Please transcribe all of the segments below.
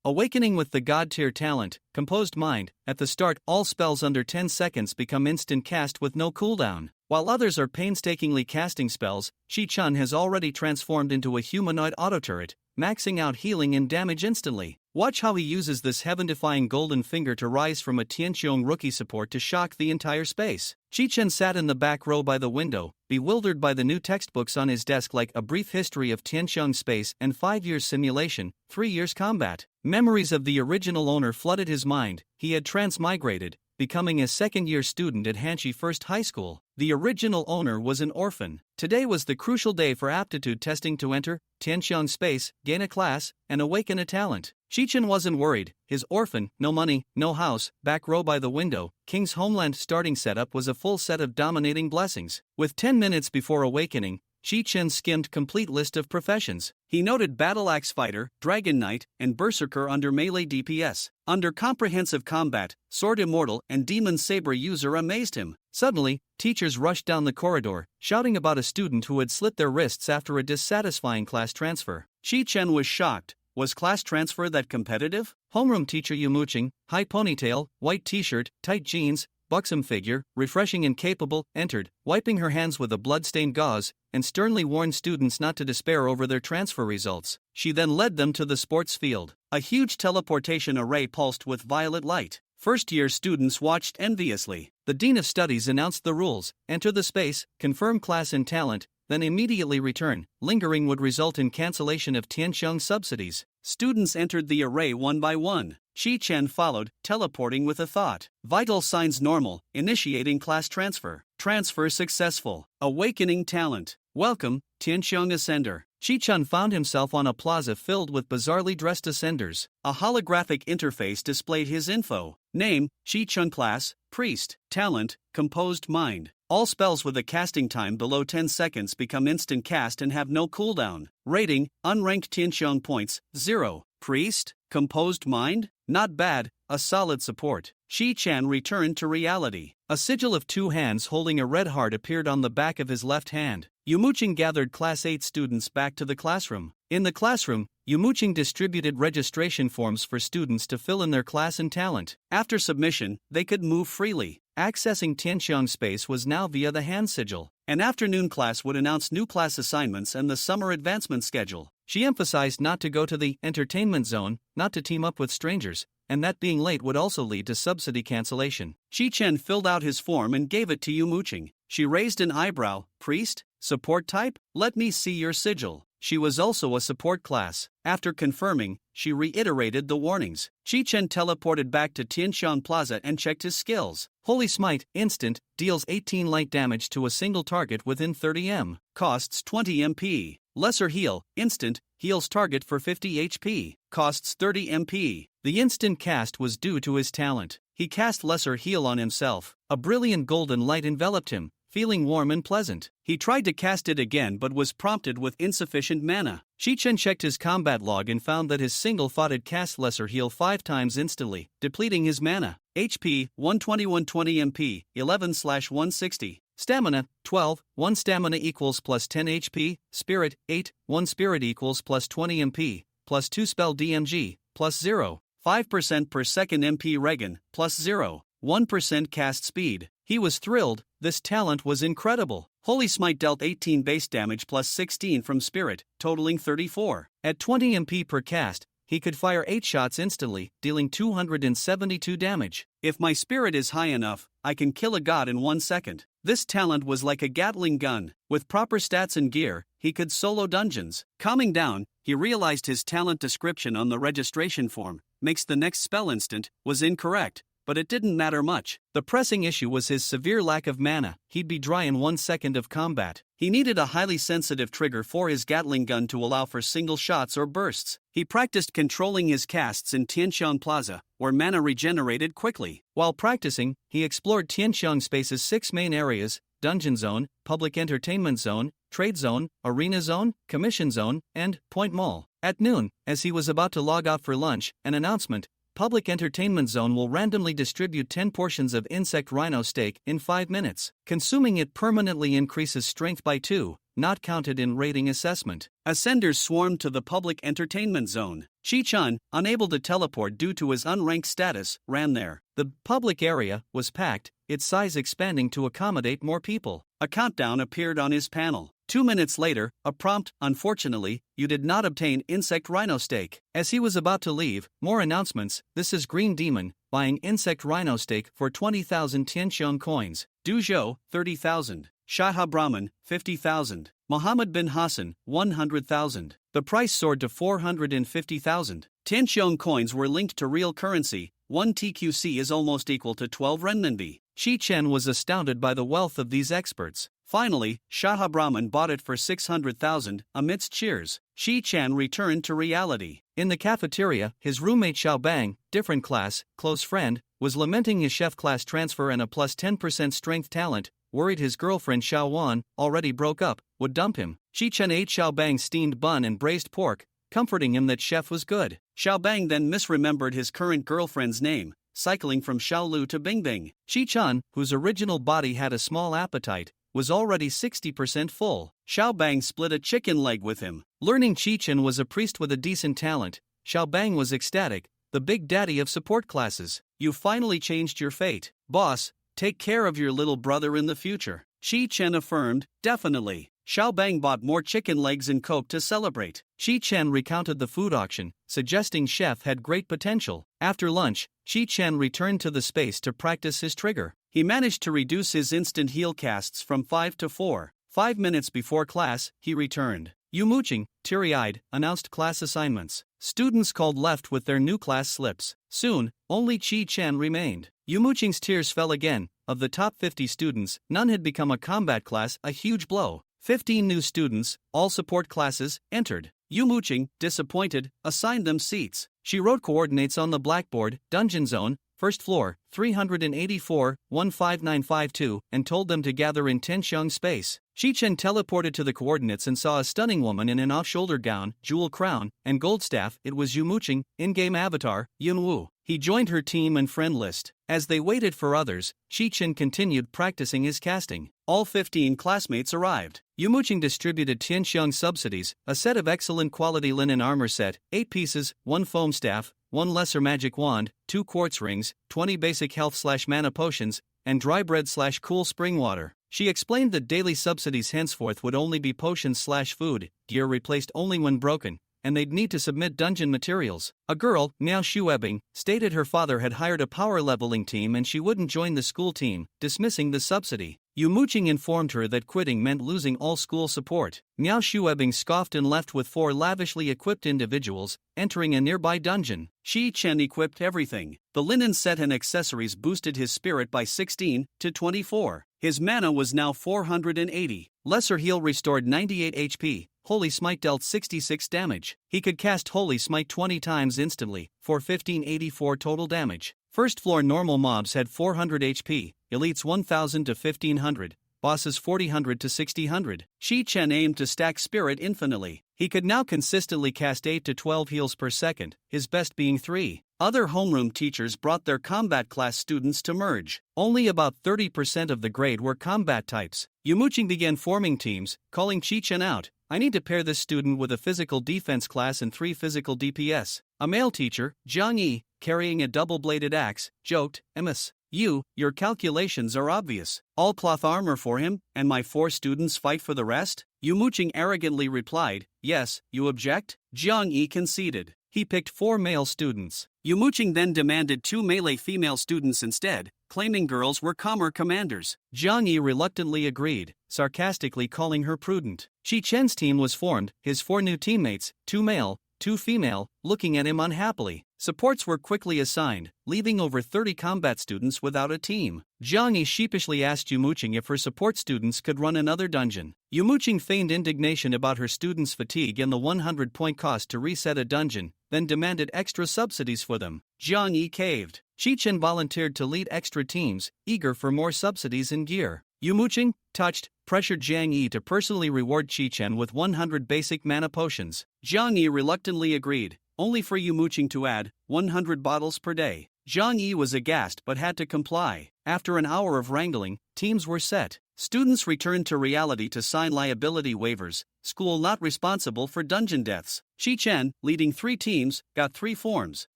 Awakening with the God-tier talent, Composed Mind. At the start, all spells under 10 seconds become instant cast with no cooldown. While others are painstakingly casting spells, Chi-Chen has already transformed into a humanoid auto-turret, maxing out healing and damage instantly. Watch how he uses this heaven-defying golden finger to rise from a Tianqiong rookie support to shock the entire space. Chi-Chen sat in the back row by the window, bewildered by the new textbooks on his desk like A Brief History of Tianqiong Space and 5 Years Simulation, 3 Years Combat. Memories of the original owner flooded his mind. He had transmigrated, becoming a second-year student at Hanshi First High School. The original owner was an orphan. Today was the crucial day for aptitude testing to enter Tianqiong Space, gain a class, and awaken a talent. Chi-Chen wasn't worried. His orphan, no money, no house, back row by the window, King's Homeland starting setup was a full set of dominating blessings. With 10 minutes before awakening, Chi-Chen skimmed complete list of professions. He noted Battle Axe Fighter, Dragon Knight, and Berserker under Melee DPS. Under Comprehensive Combat, Sword Immortal and Demon Saber User amazed him. Suddenly, teachers rushed down the corridor, shouting about a student who had slit their wrists after a dissatisfying class transfer. Chi-Chen was shocked. Was class transfer that competitive? Homeroom teacher Yumuching, high ponytail, white t-shirt, tight jeans, buxom figure, refreshing and capable, entered, wiping her hands with a blood-stained gauze, and sternly warned students not to despair over their transfer results. She then led them to the sports field. A huge teleportation array pulsed with violet light. First-year students watched enviously. The Dean of Studies announced the rules: enter the space, confirm class and talent, then immediately return. Lingering would result in cancellation of Tianqiong subsidies. Students entered the array one by one. Chi-Chen followed, teleporting with a thought. Vital signs normal, initiating class transfer. Transfer successful. Awakening talent. Welcome, Tianqiong Ascender. Chi-Chen found himself on a plaza filled with bizarrely dressed ascenders. A holographic interface displayed his info. Name, Chi-Chen. Class, Priest. Talent, Composed Mind. All spells with a casting time below 10 seconds become instant cast and have no cooldown. Rating, unranked Tianqiong points, 0. Priest, Composed Mind? Not bad, a solid support. Chi-Chen returned to reality. A sigil of 2 hands holding a red heart appeared on the back of his left hand. Yumuching gathered Class 8 students back to the classroom. In the classroom, Yumuching distributed registration forms for students to fill in their class and talent. After submission, they could move freely. Accessing Tianqiong Space was now via the hand sigil. An afternoon class would announce new class assignments and the summer advancement schedule. She emphasized not to go to the entertainment zone, not to team up with strangers, and that being late would also lead to subsidy cancellation. Chi-Chen filled out his form and gave it to Yumuching. She raised an eyebrow. Priest? Support type? Let me see your sigil. She was also a support class. After confirming, she reiterated the warnings. Chi-Chen teleported back to Tianqiong Plaza and checked his skills. Holy Smite, instant, deals 18 light damage to a single target within 30 m. Costs 20 MP. Lesser Heal, instant, heals target for 50 HP. Costs 30 MP. The instant cast was due to his talent. He cast Lesser Heal on himself. A brilliant golden light enveloped him, feeling warm and pleasant. He tried to cast it again but was prompted with insufficient mana. Chi-Chen checked his combat log and found that his single thought had cast Lesser Heal 5 times instantly, depleting his mana. HP, 120 MP, 11/160. Stamina, 12, 1 stamina equals plus 10 HP, Spirit, 8, 1 spirit equals plus 20 MP, plus 2 spell DMG, plus 0, 5% per second MP Regen, plus 0, 1% cast speed. He was thrilled. This talent was incredible. Holy Smite dealt 18 base damage plus 16 from Spirit, totaling 34. At 20 MP per cast, he could fire 8 shots instantly, dealing 272 damage. If my spirit is high enough, I can kill a god in 1 second. This talent was like a Gatling gun. With proper stats and gear, he could solo dungeons. Calming down, he realized his talent description on the registration form, makes the next spell instant, was incorrect. But it didn't matter much. The pressing issue was his severe lack of mana. He'd be dry in 1 second of combat. He needed a highly sensitive trigger for his Gatling gun to allow for single shots or bursts. He practiced controlling his casts in Tianqiong Plaza, where mana regenerated quickly. While practicing, he explored Tianqiong Space's 6 main areas: Dungeon Zone, Public Entertainment Zone, Trade Zone, Arena Zone, Commission Zone, and Point Mall. At noon, as he was about to log out for lunch, an announcement: Public Entertainment Zone will randomly distribute 10 portions of insect rhino steak in 5 minutes. Consuming it permanently increases strength by 2, not counted in rating assessment. Ascenders swarmed to the public entertainment zone. Chi-Chen, unable to teleport due to his unranked status, ran there. The public area was packed, its size expanding to accommodate more people. A countdown appeared on his panel. 2 minutes later, a prompt, unfortunately, you did not obtain insect rhino steak. As he was about to leave, more announcements, this is Green Demon, buying insect rhino steak for 20,000 Tianxiong coins. Du Zhou, 30,000. Shaha Brahman, 50,000. Muhammad bin Hassan, 100,000. The price soared to 450,000. Tianxiong coins were linked to real currency. 1 TQC is almost equal to 12 renminbi. Chi-Chen was astounded by the wealth of these experts. Finally, Shaha Brahman bought it for 600,000, amidst cheers. Chi-Chen returned to reality. In the cafeteria, his roommate Xiao Bang, different class, close friend, was lamenting his chef class transfer and a plus 10% strength talent, worried his girlfriend Xiao Wan, already broke up, would dump him. Chi-Chen ate Xiao Bang's steamed bun and braised pork, comforting him that chef was good. Xiao Bang then misremembered his current girlfriend's name, cycling from Xiaolu to Bingbing. Chi-Chen, whose original body had a small appetite, was already 60% full. Xiao Bang split a chicken leg with him. Learning Chi-Chen was a priest with a decent talent, Xiao Bang was ecstatic, the big daddy of support classes. You finally changed your fate. Boss, take care of your little brother in the future. Chi-Chen affirmed, definitely. Xiao Bang bought more chicken legs and coke to celebrate. Chi-Chen recounted the food auction, suggesting chef had great potential. After lunch, Chi-Chen returned to the space to practice his trigger. He managed to reduce his instant heal casts from 5 to 4. 5 minutes before class, he returned. Yu Muqing, teary-eyed, announced class assignments. Students called left with their new class slips. Soon, only Chi-Chen remained. Yu Muqing's tears fell again. Of the top 50 students, none had become a combat class, a huge blow. 15 new students, all support classes, entered. Yu Muqing, disappointed, assigned them seats. She wrote coordinates on the blackboard, dungeon zone, first floor, 384, 15952, and told them to gather in Tianxiong space. Chi-Chen teleported to the coordinates and saw a stunning woman in an off-shoulder gown, jewel crown, and gold staff. It was Yu Muqing, in-game avatar, Yun Wu. He joined her team and friend list. As they waited for others, Chi-Chen continued practicing his casting. All 15 classmates arrived. Yu Muqing distributed Tianxiong subsidies, a set of excellent quality linen armor set, 8 pieces, 1 foam staff, 1 lesser magic wand, 2 quartz rings, 20 basic health/mana potions, and dry bread/cool spring water. She explained that daily subsidies henceforth would only be potions/food, gear replaced only when broken, and they'd need to submit dungeon materials. A girl, Miao Shuebing, stated her father had hired a power leveling team and she wouldn't join the school team, dismissing the subsidy. Yu Muqing informed her that quitting meant losing all school support. Miao Shuebing scoffed and left with 4 lavishly equipped individuals, entering a nearby dungeon. Chi-Chen equipped everything. The linen set and accessories boosted his spirit by 16 to 24. His mana was now 480. Lesser heal restored 98 HP. Holy Smite dealt 66 damage. He could cast Holy Smite 20 times instantly, for 1584 total damage. First floor normal mobs had 400 HP, elites 1000 to 1500, bosses 4000 to 6000. Chi-Chen aimed to stack spirit infinitely. He could now consistently cast 8 to 12 heals per second, his best being 3. Other homeroom teachers brought their combat class students to merge. Only about 30% of the grade were combat types. Yu Muqing began forming teams, calling Chi-Chen out. I need to pair this student with a physical defense class and 3 physical DPS. A male teacher, Zhang Yi, carrying a double-bladed axe, joked, Emis, your calculations are obvious. All cloth armor for him, and my 4 students fight for the rest? Yu Muqing arrogantly replied, yes, you object? Zhang Yi conceded. He picked 4 male students. Yu Muqing then demanded 2 melee female students instead, claiming girls were calmer commanders. Zhang Yi reluctantly agreed, sarcastically calling her prudent. Chi-Chen's team was formed, his 4 new teammates, 2 male, 2 female, looking at him unhappily. Supports were quickly assigned, leaving over 30 combat students without a team. Zhang Yi sheepishly asked Yu Muqing if her support students could run another dungeon. Yu Muqing feigned indignation about her students' fatigue and the 100-point cost to reset a dungeon, then demanded extra subsidies for them. Zhang Yi caved. Chi-Chen volunteered to lead extra teams, eager for more subsidies and gear. Yu Muqing, touched, pressured Zhang Yi to personally reward Chi-Chen with 100 basic mana potions. Zhang Yi reluctantly agreed, only for Yu Muqing to add 100 bottles per day. Zhang Yi was aghast but had to comply. After an hour of wrangling, teams were set. Students returned to reality to sign liability waivers, school not responsible for dungeon deaths. Chi-Chen, leading 3 teams, got 3 forms.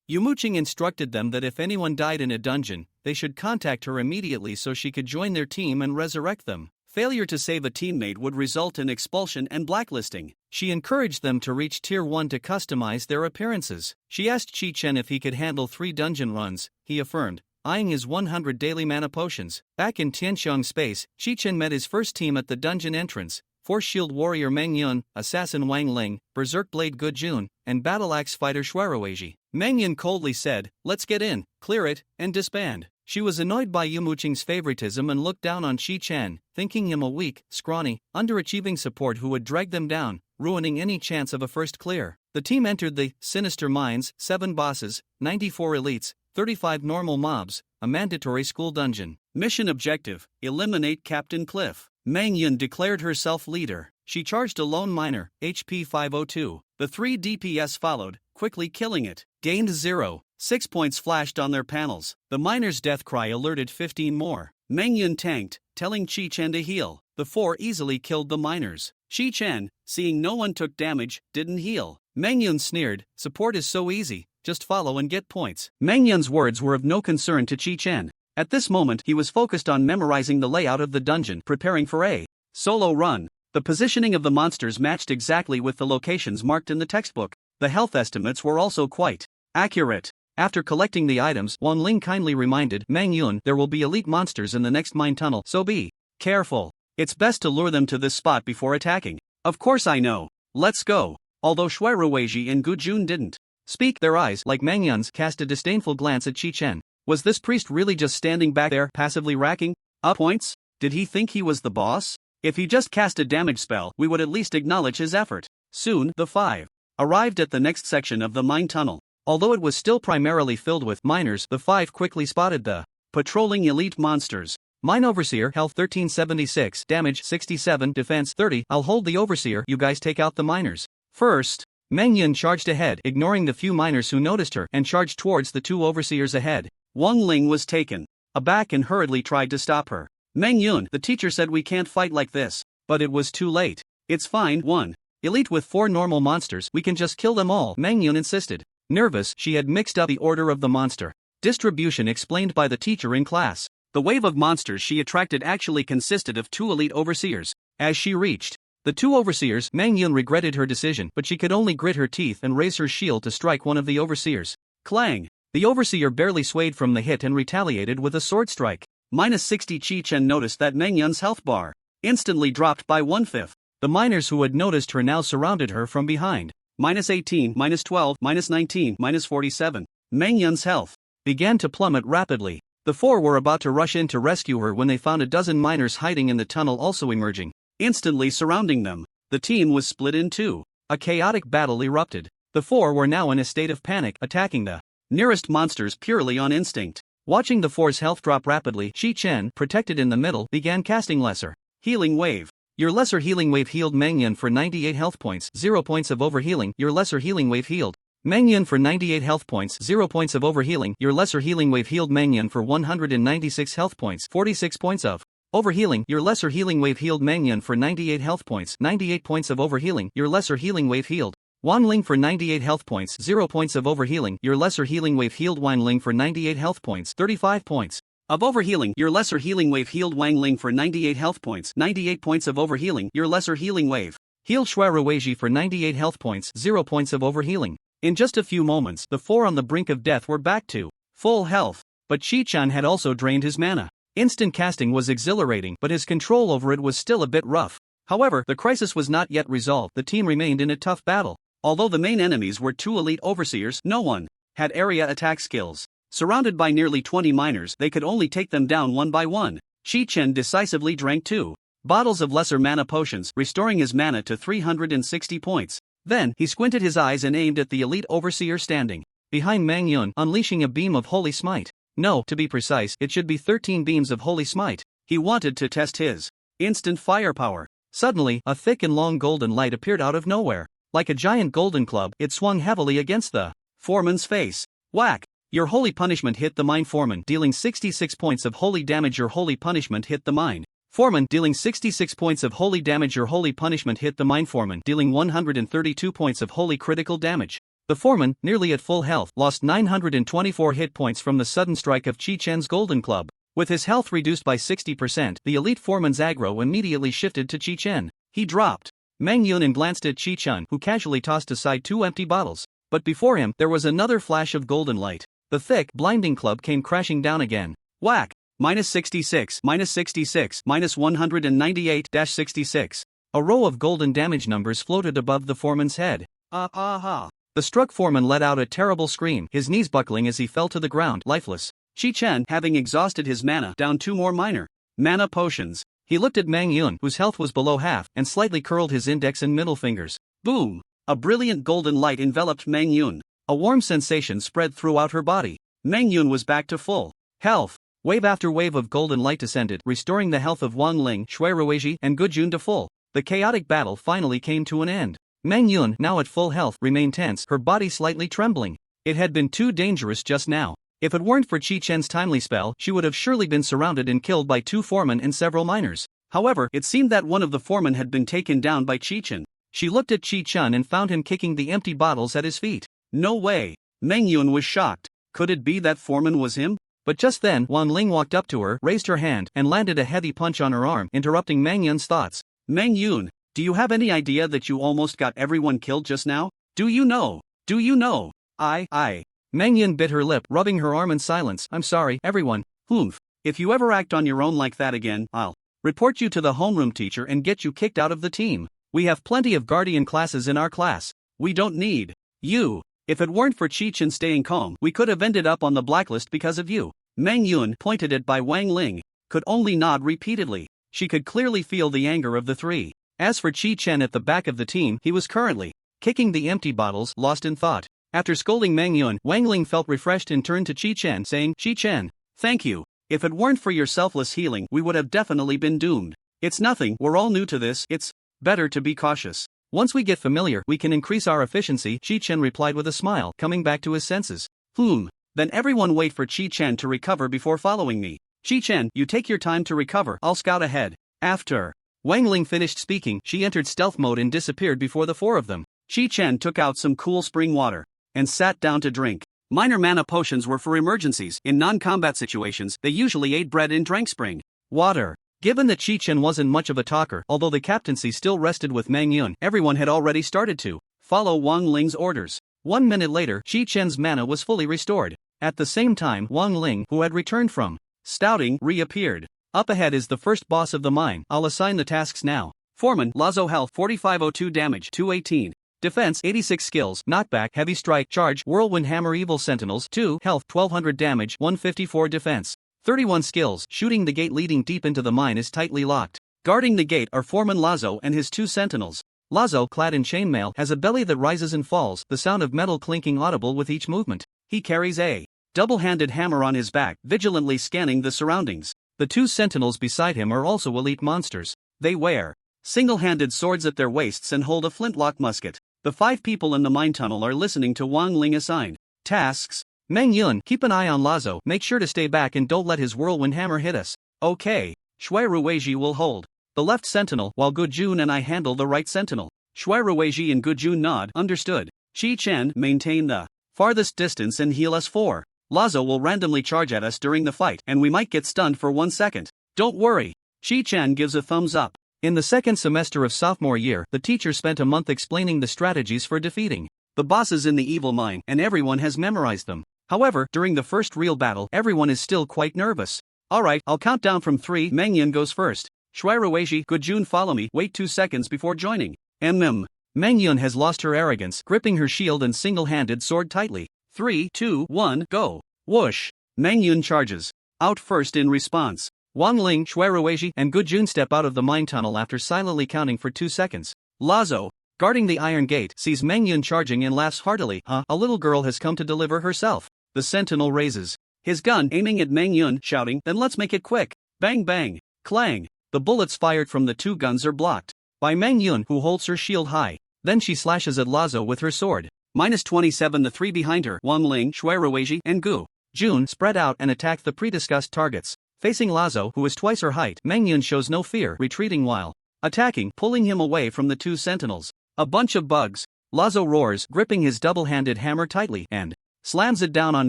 Yumuching instructed them that if anyone died in a dungeon, they should contact her immediately so she could join their team and resurrect them. Failure to save a teammate would result in expulsion and blacklisting. She encouraged them to reach Tier 1 to customize their appearances. She asked Chi-Chen if he could handle 3 dungeon runs. He affirmed, eyeing his 100 daily mana potions. Back in Tianxiang space, Chi-Chen met his first team at the dungeon entrance: Force Shield Warrior Meng Yun, Assassin Wang Ling, Berserk Blade Gu Jun, and Battle Axe Fighter Shuerueji. Meng Yun coldly said, "Let's get in, clear it, and disband." She was annoyed by Yumuching's favoritism and looked down on Chi-Chen, thinking him a weak, scrawny, underachieving support who would drag them down, ruining any chance of a first clear. The team entered the Sinister Mines, 7 bosses, 94 elites, 35 normal mobs, a mandatory school dungeon. Mission objective: eliminate Captain Cliff. Meng Yun declared herself leader. She charged a lone miner, HP 502. The 3 DPS followed, quickly killing it. Gained 0. 6 points flashed on their panels. The miner's death cry alerted 15 more. Meng Yun tanked, telling Chi-Chen to heal. The 4 easily killed the miners. Chi-Chen, seeing no one took damage, didn't heal. Meng Yun sneered, "Support is so easy, just follow and get points." Meng Yun's words were of no concern to Chi-Chen. At this moment he was focused on memorizing the layout of the dungeon, preparing for a solo run. The positioning of the monsters matched exactly with the locations marked in the textbook. The health estimates were also quite accurate. After collecting the items, Wang Ling kindly reminded Meng Yun there will be elite monsters in the next mine tunnel, so be careful. It's best to lure them to this spot before attacking. Of course I know. Let's go. Although Shuerueji and Gu Jun didn't speak, their eyes, like Meng Yun's, cast a disdainful glance at Chi-Chen. Was this priest really just standing back there, passively racking up points? Did he think he was the boss? If he just cast a damage spell, we would at least acknowledge his effort. Soon, the 5 arrived at the next section of the mine tunnel. Although it was still primarily filled with miners, the 5 quickly spotted the patrolling elite monsters. Mine Overseer, health 1376, damage 67, defense 30. I'll hold the Overseer, you guys take out the miners. First, Meng Yun charged ahead, ignoring the few miners who noticed her, and charged towards the 2 overseers ahead. Wang Ling was taken aback and hurriedly tried to stop her. "Meng Yun, the teacher said we can't fight like this." But it was too late. "It's fine, 1 elite with 4 normal monsters, we can just kill them all," Meng Yun insisted. Nervous, she had mixed up the order of the monster distribution explained by the teacher in class. The wave of monsters she attracted actually consisted of 2 elite overseers. As she reached the 2 overseers, Meng Yun regretted her decision, but she could only grit her teeth and raise her shield to strike one of the overseers. Clang! The overseer barely swayed from the hit and retaliated with a sword strike. -60. Chi-Chen noticed that Meng Yun's health bar instantly dropped by 1/5. The miners who had noticed her now surrounded her from behind. -18, -12, -19, -47. Meng Yun's health began to plummet rapidly. The 4 were about to rush in to rescue her when they found a dozen miners hiding in the tunnel also emerging, instantly surrounding them. The team was split in 2. A chaotic battle erupted. The 4 were now in a state of panic, attacking the nearest monsters purely on instinct. Watching the 4's health drop rapidly, Chi-Chen, protected in the middle, began casting Lesser Healing Wave. Your Lesser Healing Wave healed Meng Yun for 98 health points, 0 points of overhealing. Your Lesser Healing Wave healed Meng Yun for 98 health points, 0 points of overhealing. Your Lesser Healing Wave healed Meng Yun for 196 health points, 46 points of overhealing. Your Lesser Healing Wave healed Meng Yun for 98 health points, 98 points of overhealing. Your Lesser Healing Wave healed Wang Ling for 98 health points, 0 points of overhealing. Your Lesser Healing Wave healed Wang Ling for 98 health points, 35 points of overhealing. Your Lesser Healing Wave healed Wang Ling for 98 health points, 98 points of overhealing. Your Lesser Healing Wave healed Shuerueji for 98 health points, 0 points of overhealing. In just a few moments, the 4 on the brink of death were back to full health. But Chi-Chen had also drained his mana. Instant casting was exhilarating, but his control over it was still a bit rough. However, the crisis was not yet resolved. The team remained in a tough battle. Although the main enemies were 2 elite overseers, no one had area attack skills. Surrounded by nearly 20 miners, they could only take them down one by one. Chi-Chen decisively drank 2 bottles of lesser mana potions, restoring his mana to 360 points. Then, he squinted his eyes and aimed at the elite overseer standing behind Meng Yun, unleashing a beam of Holy Smite. No, to be precise, it should be 13 beams of Holy Smite. He wanted to test his instant firepower. Suddenly, a thick and long golden light appeared out of nowhere. Like a giant golden club, it swung heavily against the foreman's face. Whack! Your holy punishment hit the mine foreman, dealing 66 points of holy damage. Your holy punishment hit the mine Foreman dealing 66 points of holy damage. Your holy punishment hit the mine. Foreman dealing 132 points of holy critical damage. The Foreman, nearly at full health, lost 924 hit points from the sudden strike of Chi-Chen's golden club. With his health reduced by 60%, the elite Foreman's aggro immediately shifted to Chi-Chen. He dropped Meng Yun and glanced at Chi-Chen, who casually tossed aside 2 empty bottles. But before him, there was another flash of golden light. The thick, blinding club came crashing down again. Whack! -66, -66, -198-66. A row of golden damage numbers floated above the Foreman's head. The struck Foreman let out a terrible scream, his knees buckling as he fell to the ground, lifeless. Chi-Chen, having exhausted his mana, down 2 more minor mana potions. He looked at Meng Yun, whose health was below half, and slightly curled his index and middle fingers. Boom! A brilliant golden light enveloped Meng Yun. A warm sensation spread throughout her body. Meng Yun was back to full health. Wave after wave of golden light descended, restoring the health of Wang Ling, Shui Ruizhi, and Gu Jun to full. The chaotic battle finally came to an end. Meng Yun, now at full health, remained tense, her body slightly trembling. It had been too dangerous just now. If it weren't for Chi-Chen's timely spell, she would have surely been surrounded and killed by 2 Foremen and several miners. However, it seemed that one of the Foremen had been taken down by Chi-Chen. She looked at Chi-Chen and found him kicking the empty bottles at his feet. No way! Meng Yun was shocked. Could it be that Foreman was him? But just then, Wang Ling walked up to her, raised her hand, and landed a heavy punch on her arm, interrupting Meng Yun's thoughts. Meng Yun, do you have any idea that you almost got everyone killed just now? Do you know? Do you know? Meng Yun bit her lip, rubbing her arm in silence. I'm sorry, everyone. Humph. If you ever act on your own like that again, I'll report you to the homeroom teacher and get you kicked out of the team. We have plenty of guardian classes in our class. We don't need you. If it weren't for Chi-Chen staying calm, we could have ended up on the blacklist because of you. Meng Yun, pointed at by Wang Ling, could only nod repeatedly. She could clearly feel the anger of the 3. As for Chi-Chen at the back of the team, he was currently kicking the empty bottles, lost in thought. After scolding Meng Yun, Wang Ling felt refreshed and turned to Chi-Chen, saying, Chi-Chen, thank you. If it weren't for your selfless healing, we would have definitely been doomed. It's nothing, we're all new to this, it's better to be cautious. Once we get familiar, we can increase our efficiency, Chi-Chen replied with a smile, coming back to his senses. Then everyone wait for Chi-Chen to recover before following me. Chi-Chen, you take your time to recover, I'll scout ahead. After Wang Ling finished speaking, she entered stealth mode and disappeared before the 4 of them. Chi-Chen took out some cool spring water and sat down to drink. Minor mana potions were for emergencies. In non-combat situations, they usually ate bread and drank spring water. Given that Chi-Chen wasn't much of a talker, although the captaincy still rested with Meng Yun, everyone had already started to follow Wang Ling's orders. 1 minute later, Chi-Chen's mana was fully restored. At the same time, Wang Ling, who had returned from stouting, reappeared. Up ahead is the first boss of the mine. I'll assign the tasks now. Foreman Lazo, health 4502, damage 218. Defense 86, skills, knockback, heavy strike, charge, whirlwind hammer, evil sentinels 2, health 1200, damage 154, defense 31, skills, shooting the gate leading deep into the mine is tightly locked. Guarding the gate are Foreman Lazo and his 2 sentinels. Lazo, clad in chainmail, has a belly that rises and falls, the sound of metal clinking audible with each movement. He carries a double-handed hammer on his back, vigilantly scanning the surroundings. The 2 sentinels beside him are also elite monsters. They wear single-handed swords at their waists and hold a flintlock musket. The 5 people in the mine tunnel are listening to Wang Ling assign tasks. Meng Yun, keep an eye on Lazo, make sure to stay back and don't let his whirlwind hammer hit us. Okay. Shui Ruizhi will hold the left sentinel, while Gu Jun and I handle the right sentinel. Shui Ruizhi and Gu Jun nod, understood. Chi-Chen, maintain the farthest distance and heal us 4. Lazo will randomly charge at us during the fight, and we might get stunned for 1 second. Don't worry. Chi-Chen gives a thumbs up. In the second semester of sophomore year, the teacher spent a month explaining the strategies for defeating the bosses in the evil mine, and everyone has memorized them. However, during the first real battle, everyone is still quite nervous. Alright, I'll count down from 3. Meng Yun goes first. Shui Ruizhi, Gu Jun follow me, wait 2 seconds before joining. Meng Yun has lost her arrogance, gripping her shield and single-handed sword tightly. 3, 2, 1, go. Whoosh. Meng Yun charges out first in response. Wang Ling, Shui Ruizhi, and Gu Jun step out of the mine tunnel after silently counting for 2 seconds. Lazo, guarding the iron gate, sees Meng Yun charging and laughs heartily. A little girl has come to deliver herself. The sentinel raises his gun, aiming at Meng Yun, shouting, then let's make it quick. Bang bang. Clang. The bullets fired from the 2 guns are blocked by Meng Yun, who holds her shield high. Then she slashes at Lazo with her sword. -27, the 3 behind her, Wang Ling, Shui Ruizhi, and Gu Jun, spread out and attack the pre-discussed targets. Facing Lazo, who is twice her height, Mangyun shows no fear, retreating while attacking, pulling him away from the two sentinels. A bunch of bugs. Lazo roars, gripping his double-handed hammer tightly, and slams it down on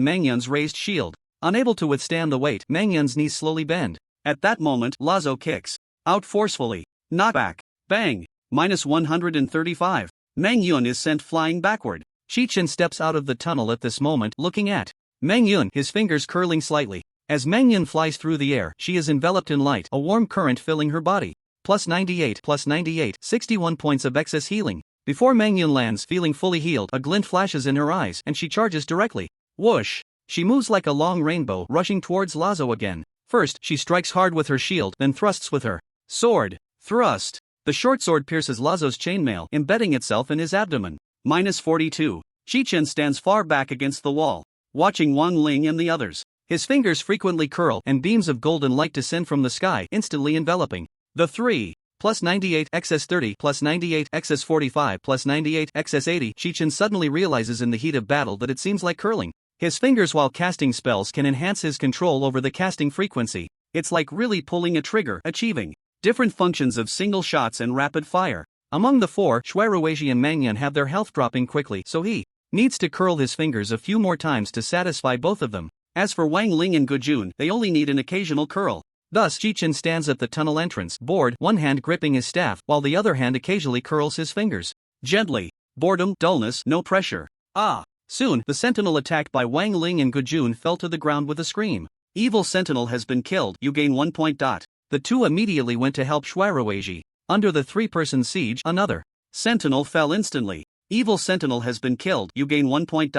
Mangyun's raised shield. Unable to withstand the weight, Mangyun's knees slowly bend. At that moment, Lazo kicks out forcefully. Knockback. Bang. -135. Mangyun is sent flying backward. Chi-Chen steps out of the tunnel at this moment, looking at Mangyun, his fingers curling slightly. As Mangyun flies through the air, she is enveloped in light, a warm current filling her body. +98, 61 points of excess healing. Before Mangyun lands, feeling fully healed, a glint flashes in her eyes, and she charges directly. Whoosh! She moves like a long rainbow, rushing towards Lazo again. First, she strikes hard with her shield, then thrusts with her sword. Thrust. The short sword pierces Lazo's chainmail, embedding itself in his abdomen. -42. Chi-Chen stands far back against the wall, watching Wang Ling and the others. His fingers frequently curl, and beams of golden light descend from the sky, instantly enveloping the three. +98, excess 30, +98, excess 45, +98, excess 80. Chi-Chen suddenly realizes in the heat of battle that it seems like curling. His fingers while casting spells can enhance his control over the casting frequency. It's like really pulling a trigger, achieving different functions of single shots and rapid fire. Among the four, Shuiruiji and Mangyun have their health dropping quickly, so he needs to curl his fingers a few more times to satisfy both of them. As for Wang Ling and Gujun, they only need an occasional curl. Thus, Chi-Chen stands at the tunnel entrance, bored, one hand gripping his staff, while the other hand occasionally curls his fingers. Gently. Boredom, dullness, no pressure. Ah! Soon, the sentinel attacked by Wang Ling and Gujun fell to the ground with a scream. Evil sentinel has been killed, you gain 1 point. The two immediately went to help Shuiruiji. Under the three-person siege, another sentinel fell instantly. Evil sentinel has been killed, you gain 1 point.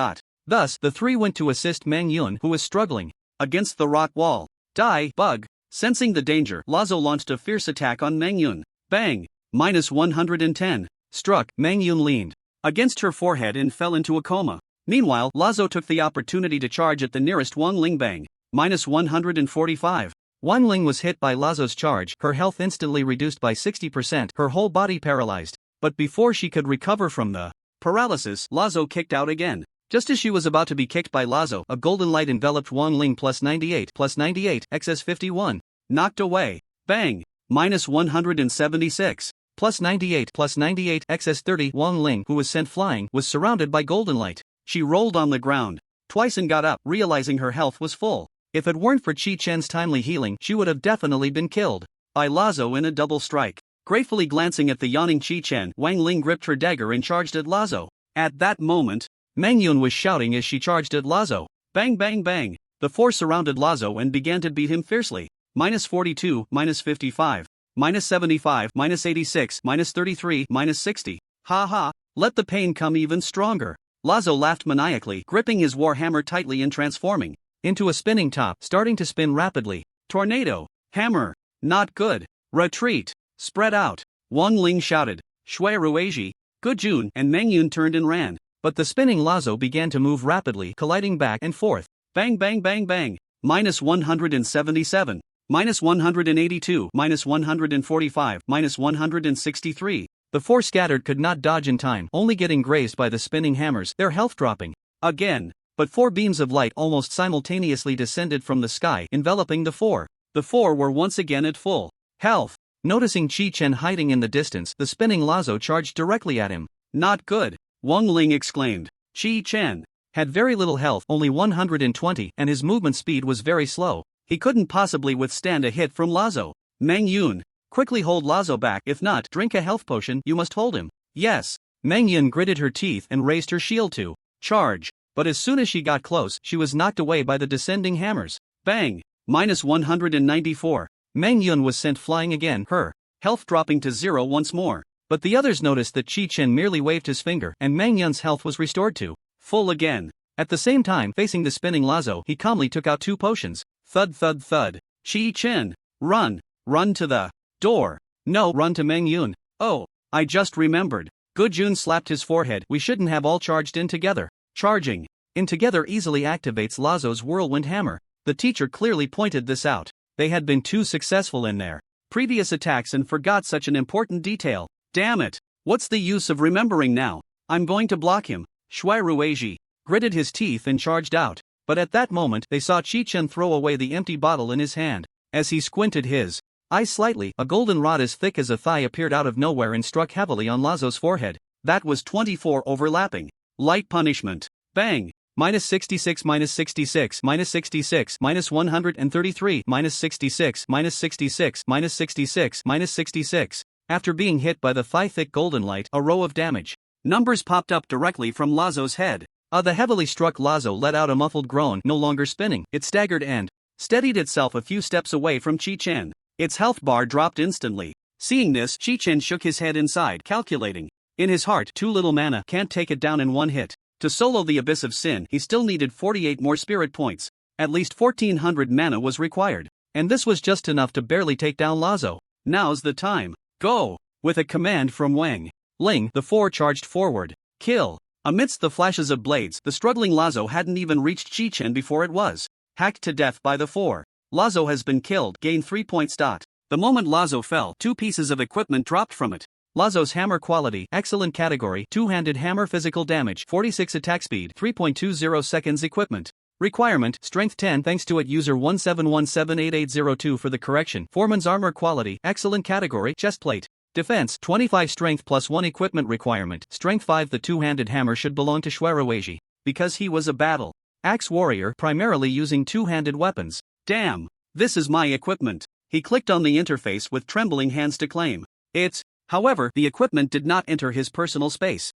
Thus, the three went to assist Mangyun, who was struggling against the rock wall. Die, bug! Sensing the danger, Lazo launched a fierce attack on Mangyun. Bang! -110. Struck, Mangyun leaned against her forehead and fell into a coma. Meanwhile, Lazo took the opportunity to charge at the nearest Wang Ling. Bang! -145. Wang Ling was hit by Lazo's charge, her health instantly reduced by 60%, her whole body paralyzed. But before she could recover from the paralysis, Lazo kicked out again. Just as she was about to be kicked by Lazo, a golden light enveloped Wang Ling. +98, excess 51. Knocked away. Bang! -176. +98, excess 30. Wang Ling, who was sent flying, was surrounded by golden light. She rolled on the ground twice and got up, realizing her health was full. If it weren't for Chi-Chen's timely healing, she would have definitely been killed by Lazo in a double strike. Gratefully glancing at the yawning Chi-Chen, Wang Ling gripped her dagger and charged at Lazo. At that moment, Mangyun was shouting as she charged at Lazo. Bang bang bang! The four surrounded Lazo and began to beat him fiercely. -42, -55, -75, -86, -33, -60. Ha ha! Let the pain come even stronger. Lazo laughed maniacally, gripping his war hammer tightly and transforming into a spinning top, starting to spin rapidly. Tornado! Hammer! Not good! Retreat! Spread out! Wang Ling shouted. Shuiruiji, Gujun, and Mangyun turned and ran. But the spinning Lazo began to move rapidly, colliding back and forth. Bang bang bang bang! -177, -182, -145, -163. The four scattered could not dodge in time, only getting grazed by the spinning hammers, their health dropping again. But four beams of light almost simultaneously descended from the sky, enveloping the four. The four were once again at full health. Noticing Chi-Chen hiding in the distance, the spinning Lazo charged directly at him. Not good! Wang Ling exclaimed. Chi-Chen had very little health, only 120, and his movement speed was very slow. He couldn't possibly withstand a hit from Lazo. Mangyun, quickly hold Lazo back, if not, drink a health potion, you must hold him. Yes. Mangyun gritted her teeth and raised her shield to charge. But as soon as she got close, she was knocked away by the descending hammers. Bang! -194. Mangyun was sent flying again, her health dropping to 0 once more. But the others noticed that Chi-Chen merely waved his finger, and Mangyun's health was restored to full again. At the same time, facing the spinning Lazo, he calmly took out 2 potions. Thud thud thud. Chi-Chen, run! Run to the door! No, run to Mangyun. Oh, I just remembered. Gujun slapped his forehead. We shouldn't have all charged in together. Charging in together easily activates Lazo's whirlwind hammer. The teacher clearly pointed this out. They had been too successful in their previous attacks and forgot such an important detail. Damn it! What's the use of remembering now? I'm going to block him. Shuiruiji gritted his teeth and charged out. But at that moment, they saw Chi-Chen throw away the empty bottle in his hand. As he squinted his eyes slightly, a golden rod as thick as a thigh appeared out of nowhere and struck heavily on Lazo's forehead. That was 24 overlapping. Light punishment. Bang! -66, -66, -66, -133, -66, -66, -66, -66. After being hit by the thigh-thick golden light, a row of damage numbers popped up directly from Lazo's head. The heavily struck Lazo let out a muffled groan, no longer spinning. It staggered and steadied itself a few steps away from Chi-Chen. Its health bar dropped instantly. Seeing this, Chi-Chen shook his head inside, calculating. In his heart, too little mana can't take it down in one hit. To solo the Abyss of Sin, he still needed 48 more spirit points. At least 1400 mana was required. And this was just enough to barely take down Lazo. Now's the time. Go! With a command from Wang Ling, the four charged forward. Kill! Amidst the flashes of blades, the struggling Lazo hadn't even reached Chi-Chen before it was hacked to death by the four. Lazo has been killed, gain 3 points. The moment Lazo fell, 2 pieces of equipment dropped from it. Lazo's hammer quality, excellent category, two-handed hammer physical damage, 46 attack speed, 3.20 seconds equipment. Requirement, strength 10 thanks to it user 17178802 for the correction. Foreman's armor quality, excellent category, chestplate. Defense, 25 strength plus 1 equipment requirement, strength 5. The two-handed hammer should belong to Shuerueji, because he was a battle axe warrior primarily using two-handed weapons. Damn, this is my equipment. He clicked on the interface with trembling hands to claim it. However, the equipment did not enter his personal space.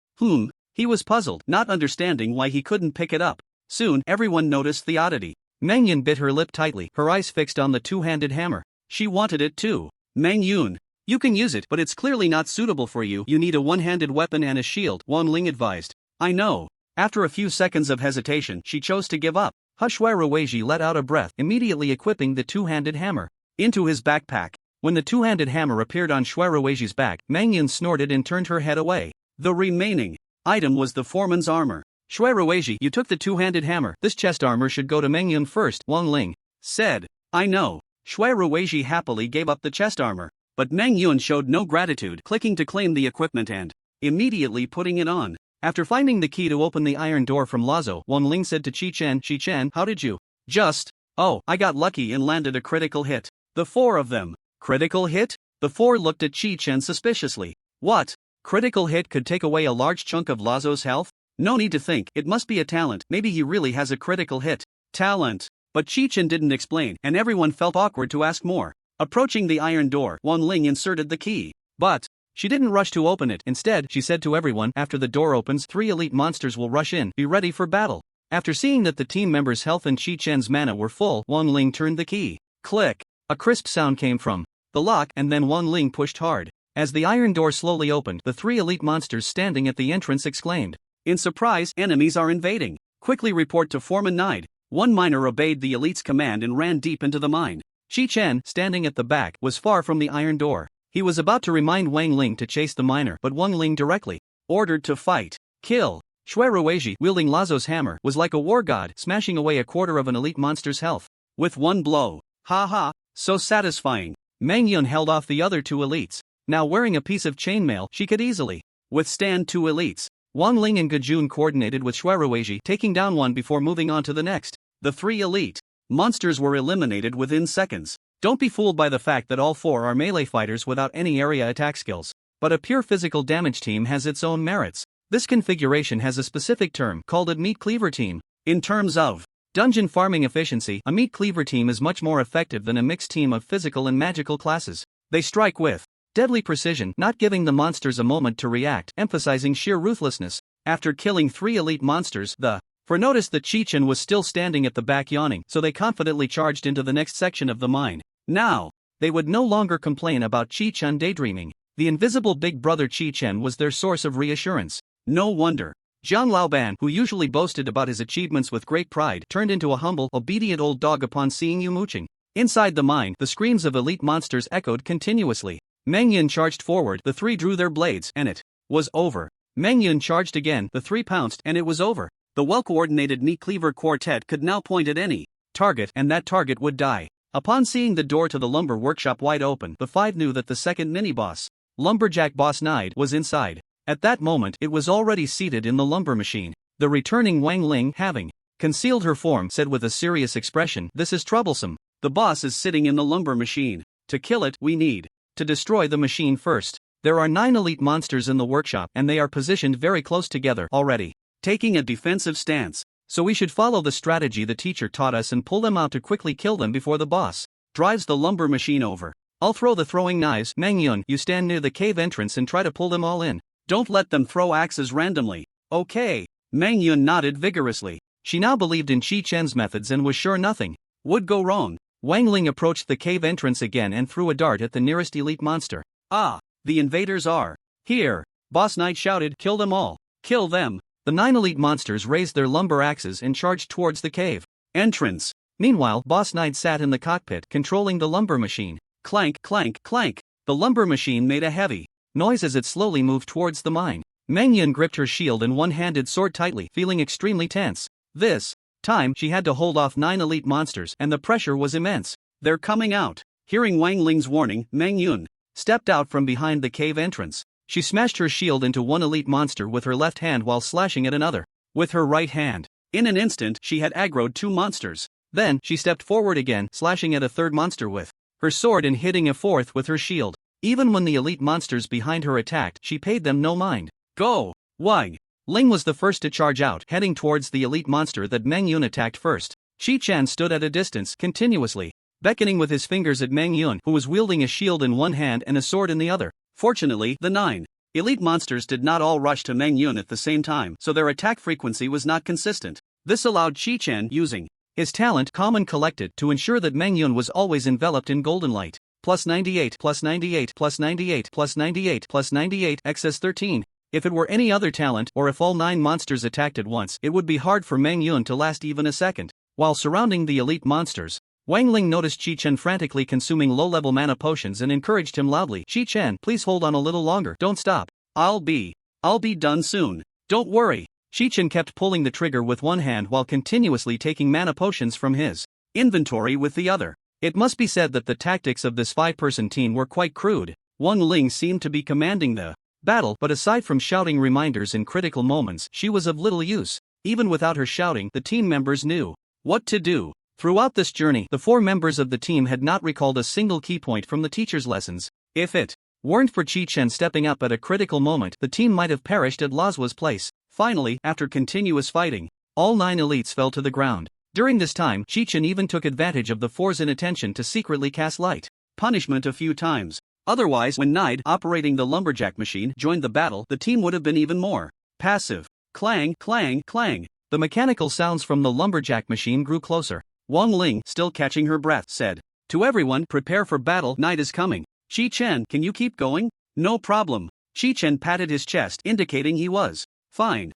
He was puzzled, not understanding why he couldn't pick it up. Soon, everyone noticed the oddity. Meng Yun bit her lip tightly, her eyes fixed on the two-handed hammer. She wanted it too. Meng Yun, you can use it, but it's clearly not suitable for you. You need a one-handed weapon and a shield, Wan Ling advised. I know. After a few seconds of hesitation, she chose to give up. Shuerueji let out a breath, immediately equipping the two-handed hammer into his backpack. When the two-handed hammer appeared on Shuerueji's back, Meng Yun snorted and turned her head away. The remaining item was the foreman's armor. Shuerueji, you took the two-handed hammer. This chest armor should go to Meng Yun first, Wang Ling said. I know. Shuerueji happily gave up the chest armor. But Meng Yun showed no gratitude, clicking to claim the equipment and immediately putting it on. After finding the key to open the iron door from Lazo, Wang Ling said to Chi-Chen, Chi-Chen, how did you? Just. Oh, I got lucky and landed a critical hit. The four of them. Critical hit? The four looked at Chi-Chen suspiciously. What? Critical hit could take away a large chunk of Lazo's health? No need to think, it must be a talent, maybe he really has a critical hit. Talent. But Chi-Chen didn't explain, and everyone felt awkward to ask more. Approaching the iron door, Wan Ling inserted the key. But she didn't rush to open it. Instead, she said to everyone, after the door opens, 3 elite monsters will rush in, be ready for battle. After seeing that the team members' health and Chi-Chen's mana were full, Wan Ling turned the key. Click. A crisp sound came from the lock, and then Wan Ling pushed hard. As the iron door slowly opened, the 3 elite monsters standing at the entrance exclaimed. In surprise, enemies are invading. Quickly report to Foreman Lazo. One miner obeyed the elite's command and ran deep into the mine. Chi-Chen, standing at the back, was far from the iron door. He was about to remind Wang Ling to chase the miner, but Wang Ling directly ordered to fight. Kill. Shuerueji, wielding Lazo's hammer, was like a war god, smashing away a quarter of an elite monster's health. With one blow. Ha, so satisfying. Meng Yun held off the other 2 elites. Now wearing a piece of chainmail, she could easily withstand 2 elites. Wang Ling and Gajun coordinated with Shuerueji, taking down one before moving on to the next. The 3 elite monsters were eliminated within seconds. Don't be fooled by the fact that all 4 are melee fighters without any area attack skills. But a pure physical damage team has its own merits. This configuration has a specific term, called a meat cleaver team. In terms of dungeon farming efficiency, a meat cleaver team is much more effective than a mixed team of physical and magical classes. They strike with deadly precision, not giving the monsters a moment to react, emphasizing sheer ruthlessness. After killing 3 elite monsters, the four noticed that Chi-Chen was still standing at the back yawning, so they confidently charged into the next section of the mine. Now, they would no longer complain about Chi-Chen daydreaming. The invisible big brother Chi-Chen was their source of reassurance. No wonder. Jiang Laoban, who usually boasted about his achievements with great pride, turned into a humble, obedient old dog upon seeing you mooching. Inside the mine, the screams of elite monsters echoed continuously. Meng Yun charged forward, the 3 drew their blades, and it was over. Meng Yun charged again, the 3 pounced, and it was over. The well-coordinated meat cleaver quartet could now point at any target, and that target would die. Upon seeing the door to the lumber workshop wide open, the 5 knew that the second mini-boss, Lumberjack Boss Nide, was inside. At that moment, it was already seated in the lumber machine. The returning Wang Ling, having concealed her form, said with a serious expression, "This is troublesome. The boss is sitting in the lumber machine. To kill it, we need to destroy the machine first. There are 9 elite monsters in the workshop and they are positioned very close together already, taking a defensive stance. So we should follow the strategy the teacher taught us and pull them out to quickly kill them before the boss drives the lumber machine over. I'll throw the throwing knives. Mangyun, you stand near the cave entrance and try to pull them all in. Don't let them throw axes randomly. Okay. Mangyun nodded vigorously. She now believed in Chi-Chen's methods and was sure nothing would go wrong. Wang Ling approached the cave entrance again and threw a dart at the nearest elite monster. Ah, the invaders are here. Boss Knight shouted, kill them all. Kill them. The 9 elite monsters raised their lumber axes and charged towards the cave entrance. Meanwhile, Boss Knight sat in the cockpit controlling the lumber machine. Clank, clank, clank. The lumber machine made a heavy noise as it slowly moved towards the mine. Mangyun gripped her shield and one-handed sword tightly, feeling extremely tense. This time, she had to hold off 9 elite monsters and the pressure was immense. They're coming out. Hearing Wang Ling's warning, Mangyun stepped out from behind the cave entrance. She smashed her shield into one elite monster with her left hand while slashing at another with her right hand. In an instant, she had aggroed 2 monsters. Then, she stepped forward again, slashing at a third monster with her sword and hitting a fourth with her shield. Even when the elite monsters behind her attacked, she paid them no mind. Go! Wang Ling was the first to charge out, heading towards the elite monster that Mangyun attacked first. Chi-Chen stood at a distance, continuously beckoning with his fingers at Mangyun, who was wielding a shield in one hand and a sword in the other. Fortunately, the 9 elite monsters did not all rush to Mangyun at the same time, so their attack frequency was not consistent. This allowed Chi-Chen, using his talent calm and collected, to ensure that Mangyun was always enveloped in golden light. Plus 98, plus 98, plus 98, plus 98, plus 98, excess 13. If it were any other talent, or if all 9 monsters attacked at once, it would be hard for Mangyun to last even a second. While surrounding the elite monsters, Wang Ling noticed Chi-Chen frantically consuming low-level mana potions and encouraged him loudly. Chi-Chen, please hold on a little longer. Don't stop. I'll be done soon. Don't worry. Chi-Chen kept pulling the trigger with one hand while continuously taking mana potions from his inventory with the other. It must be said that the tactics of this 5-person team were quite crude. Wang Ling seemed to be commanding the battle, but aside from shouting reminders in critical moments, she was of little use. Even without her shouting, the team members knew what to do. Throughout this journey, the 4 members of the team had not recalled a single key point from the teacher's lessons. If it weren't for Chi-Chen stepping up at a critical moment, the team might have perished at Lazo's place. Finally, after continuous fighting, all 9 elites fell to the ground. During this time, Chi-Chen even took advantage of the 4's inattention to secretly cast light punishment a few times. Otherwise, when Nide, operating the Lumberjack machine, joined the battle, the team would have been even more passive. Clang, clang, clang. The mechanical sounds from the Lumberjack machine grew closer. Wang Ling, still catching her breath, said, to everyone, prepare for battle, Nide is coming. Chi-Chen, can you keep going? No problem. Chi-Chen patted his chest, indicating he was fine.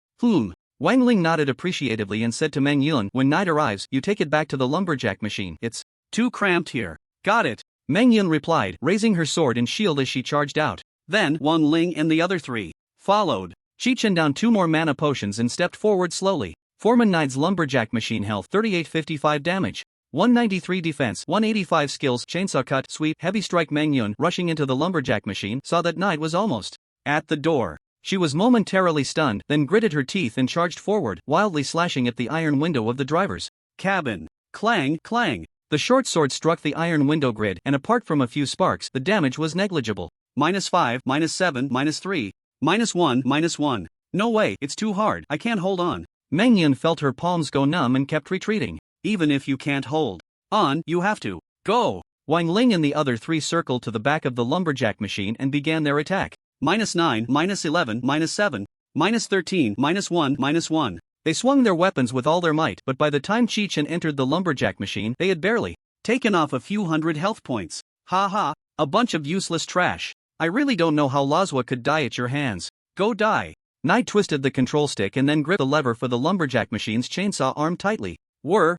Wang Ling nodded appreciatively and said to Mangyun, when Nide arrives, you take it back to the Lumberjack machine. It's too cramped here. Got it. Mangyun replied, raising her sword and shield as she charged out. Then, Wang Ling and the other 3 followed. Chi-Chen downed 2 more mana potions and stepped forward slowly. Foreman Nide's Lumberjack machine health 3855 damage, 193 defense, 185 skills, chainsaw cut, sweep, heavy strike. Mangyun, rushing into the Lumberjack machine, saw that Nide was almost at the door. She was momentarily stunned, then gritted her teeth and charged forward, wildly slashing at the iron window of the driver's cabin. Clang, clang. The short sword struck the iron window grid, and apart from a few sparks, the damage was negligible. -5, -7, -3, -1, -1. No way, it's too hard, I can't hold on. Mangyun felt her palms go numb and kept retreating. Even if you can't hold on, you have to go. Wang Ling and the other 3 circled to the back of the Lumberjack machine and began their attack. -9, -11, -7, -13, -1, -1. They swung their weapons with all their might, but by the time Chi-Chen entered the Lumberjack machine, they had barely taken off a few hundred health points. Ha ha, a bunch of useless trash. I really don't know how Lazo could die at your hands. Go die. Nide twisted the control stick and then gripped the lever for the Lumberjack machine's chainsaw arm tightly. Whir.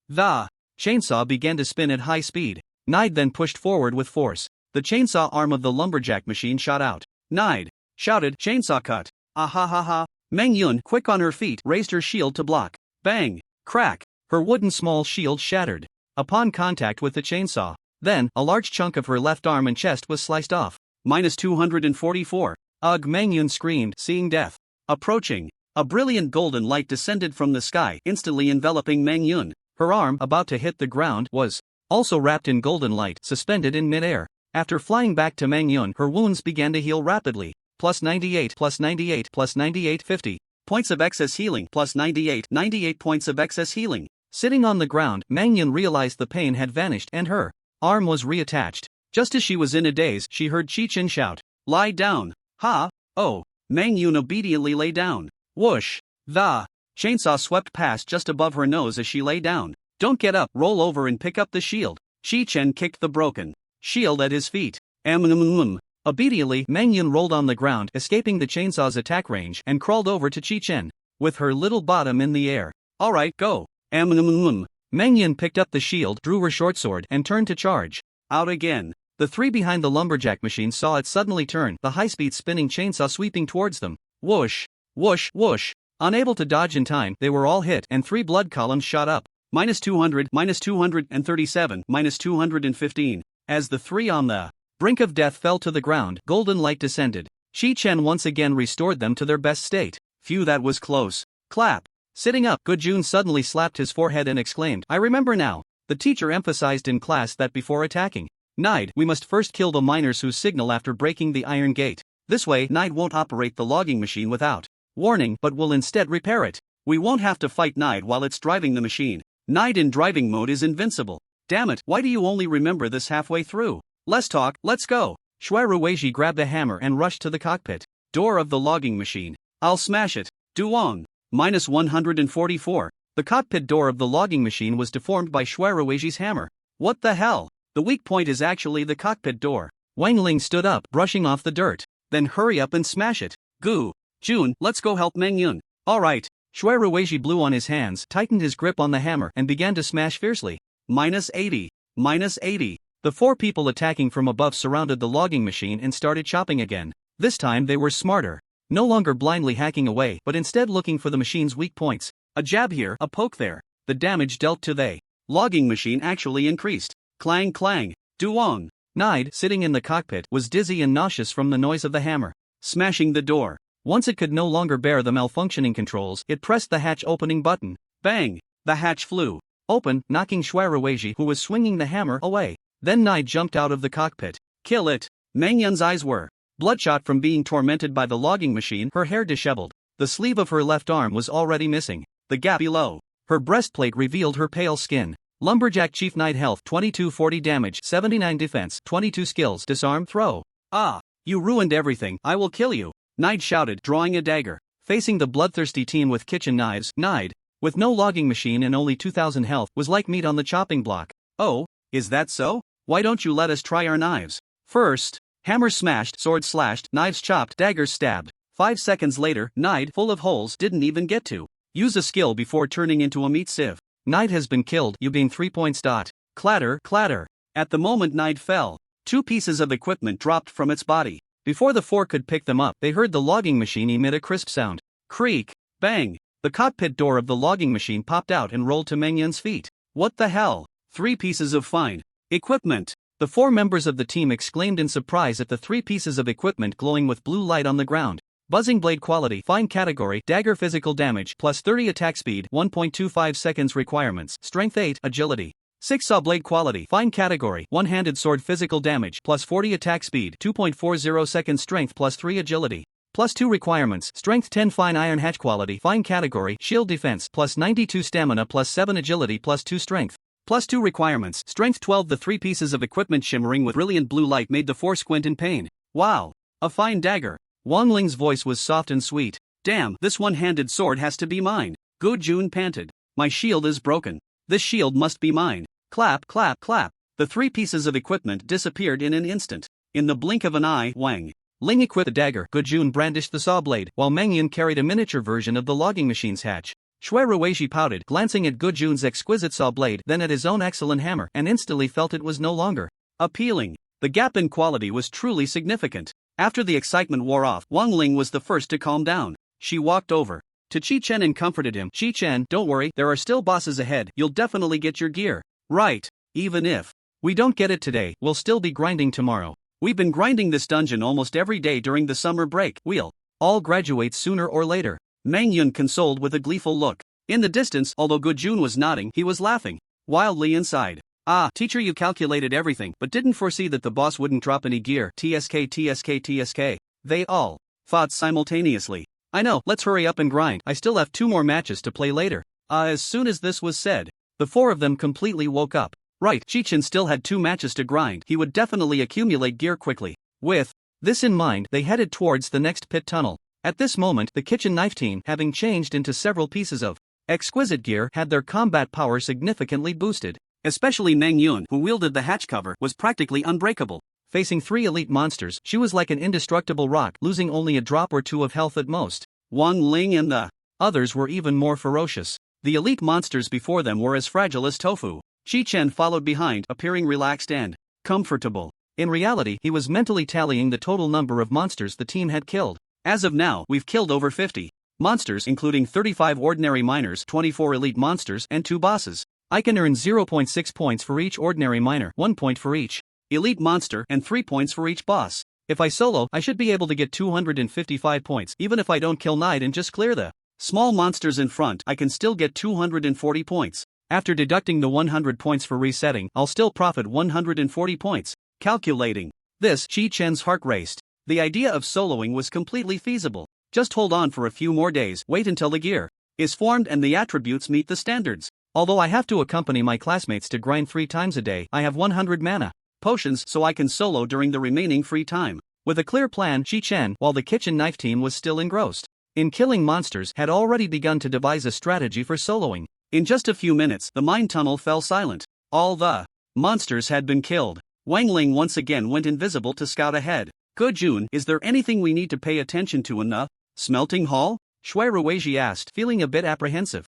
The chainsaw began to spin at high speed. Nide then pushed forward with force. The chainsaw arm of the Lumberjack machine shot out. Nide shouted, chainsaw cut. Ah ha ha ha. Mangyun, quick on her feet, raised her shield to block. Bang! Crack! Her wooden small shield shattered upon contact with the chainsaw. Then, a large chunk of her left arm and chest was sliced off. -244. Ugh! Mangyun screamed, seeing death approaching. A brilliant golden light descended from the sky, instantly enveloping Mangyun. Her arm, about to hit the ground, was also wrapped in golden light, suspended in midair. After flying back to Mangyun, her wounds began to heal rapidly. Plus 98, plus 98, plus 98, 50. Points of excess healing. Plus 98, 98 points of excess healing. Sitting on the ground, Mangyun realized the pain had vanished and her arm was reattached. Just as she was in a daze, she heard Chi-Chen shout, "Lie down!" Ha! Oh! Mangyun obediently lay down. Whoosh! The chainsaw swept past just above her nose as she lay down. "Don't get up, roll over and pick up the shield." Chi-Chen kicked the broken shield at his feet. Obediently, Mangyun rolled on the ground, escaping the chainsaw's attack range, and crawled over to Chi-Chen, with her little bottom in the air. "Alright, go." Mangyun picked up the shield, drew her short sword, and turned to charge. Out again. The three behind the lumberjack machine saw it suddenly turn, the high-speed spinning chainsaw sweeping towards them. Whoosh! Whoosh! Whoosh! Unable to dodge in time, they were all hit, and 3 blood columns shot up. Minus 200, minus 237, minus 215. As the three on the brink of death fell to the ground, golden light descended. Chi-Chen once again restored them to their best state. Phew, that was close. Clap. Sitting up, Gujun suddenly slapped his forehead and exclaimed, "I remember now. The teacher emphasized in class that before attacking Nide, we must first kill the miners who signal after breaking the iron gate. This way, Nide won't operate the logging machine without warning, but will instead repair it. We won't have to fight Nide while it's driving the machine. Nide in driving mode is invincible. Damn it, why do you only remember this halfway through? Less talk, let's go." Shui Ruweiji grabbed a hammer and rushed to the cockpit door of the logging machine. "I'll smash it." Duong. Minus 144. The cockpit door of the logging machine was deformed by Shui Ruweiji's hammer. What the hell? The weak point is actually the cockpit door. Wang Ling stood up, brushing off the dirt. "Then hurry up and smash it." "Gu. Jun, let's go help Mangyun." "Alright." Shui Ruweiji blew on his hands, tightened his grip on the hammer, and began to smash fiercely. Minus 80. Minus 80. The 4 people attacking from above surrounded the logging machine and started chopping again. This time they were smarter. No longer blindly hacking away, but instead looking for the machine's weak points. A jab here, a poke there. The damage dealt to the logging machine actually increased. Clang clang. Duong. Nide, sitting in the cockpit, was dizzy and nauseous from the noise of the hammer smashing the door. Once it could no longer bear the malfunctioning controls, it pressed the hatch opening button. Bang! The hatch flew open, knocking Shui Ruweiji, who was swinging the hammer, away. Then Nide jumped out of the cockpit. "Kill it!" Mangyun's eyes were bloodshot from being tormented by the logging machine, her hair disheveled. The sleeve of her left arm was already missing. The gap below her breastplate revealed her pale skin. Lumberjack Chief Nide health 2240 damage 79 defense 22 skills disarm throw. "Ah! You ruined everything, I will kill you!" Nide shouted, drawing a dagger. Facing the bloodthirsty team with kitchen knives, Nide, with no logging machine and only 2000 health, was like meat on the chopping block. "Oh, is that so? Why don't you let us try our knives first?" Hammers smashed, swords slashed, knives chopped, daggers stabbed. 5 seconds later, Nide, full of holes, didn't even get to use a skill before turning into a meat sieve. "Nide has been killed, you being 3 points. Clatter, clatter. At the moment Nide fell, 2 pieces of equipment dropped from its body. Before the 4 could pick them up, they heard the logging machine emit a crisp sound. Creak, bang. The cockpit door of the logging machine popped out and rolled to Mangyun's feet. "What the hell? 3 pieces of fine equipment." The 4 members of the team exclaimed in surprise at the 3 pieces of equipment glowing with blue light on the ground. Buzzing blade quality, fine category, dagger physical damage, plus 30 attack speed, 1.25 seconds requirements, strength 8, agility. 6 saw blade quality, fine category, one-handed sword physical damage, plus 40 attack speed, 2.40 seconds strength plus 3 agility. Plus 2 requirements, strength 10 fine iron hatch quality, fine category, shield defense, plus 92 stamina plus 7 agility plus 2 strength. Plus 2 requirements, strength 12. The 3 pieces of equipment shimmering with brilliant blue light made the 4 squint in pain. "Wow! A fine dagger." Wang Ling's voice was soft and sweet. "Damn, this one-handed sword has to be mine." Gu Jun panted. "My shield is broken. This shield must be mine." Clap, clap, clap. The 3 pieces of equipment disappeared in an instant. In the blink of an eye, Wang Ling equipped the dagger, Gu Jun brandished the saw blade, while Mangyun carried a miniature version of the logging machine's hatch. Shui Ruweiji pouted, glancing at Gu Jun's exquisite saw blade, then at his own excellent hammer, and instantly felt it was no longer appealing. The gap in quality was truly significant. After the excitement wore off, Wang Ling was the first to calm down. She walked over to Chi-Chen and comforted him. "Chi-Chen, don't worry, there are still bosses ahead, you'll definitely get your gear." "Right. Even if we don't get it today, we'll still be grinding tomorrow. We've been grinding this dungeon almost every day during the summer break. We'll all graduate sooner or later." Mangyun consoled with a gleeful look. In the distance, although Gu Jun was nodding, he was laughing wildly inside. Teacher, you calculated everything but didn't foresee that the boss wouldn't drop any gear. TSK. They all thought simultaneously. I know, let's hurry up and grind. I still have 2 more matches to play later. As soon as this was said, the 4 of them completely woke up. Right, Chi-Chen still had 2 matches to grind. He would definitely accumulate gear quickly. With this in mind, they headed towards the next pit tunnel. At this moment, the kitchen knife team, having changed into several pieces of exquisite gear, had their combat power significantly boosted. Especially Meng Yun, who wielded the hatch cover, was practically unbreakable. Facing 3 elite monsters, she was like an indestructible rock, losing only a drop or 2 of health at most. Wang Ling and the others were even more ferocious. The elite monsters before them were as fragile as tofu. Chi-Chen followed behind, appearing relaxed and comfortable. In reality, he was mentally tallying the total number of monsters the team had killed. As of now, we've killed over 50 monsters, including 35 ordinary miners, 24 elite monsters, and 2 bosses. I can earn 0.6 points for each ordinary miner, 1 point for each elite monster, and 3 points for each boss. If I solo, I should be able to get 255 points, even if I don't kill Knight and just clear the small monsters in front. I can still get 240 points. After deducting the 100 points for resetting, I'll still profit 140 points. Calculating this, Chi-Chen's heart raced. The idea of soloing was completely feasible. Just hold on for a few more days, wait until the gear is formed and the attributes meet the standards. Although I have to accompany my classmates to grind 3 times a day, I have 100 mana potions so I can solo during the remaining free time. With a clear plan, Chi-Chen, while the kitchen knife team was still engrossed in killing monsters, had already begun to devise a strategy for soloing. In just a few minutes, the mine tunnel fell silent. All the monsters had been killed. Wang Ling once again went invisible to scout ahead. Gujun, is there anything we need to pay attention to in the smelting hall? Shui Ruiji asked, feeling a bit apprehensive.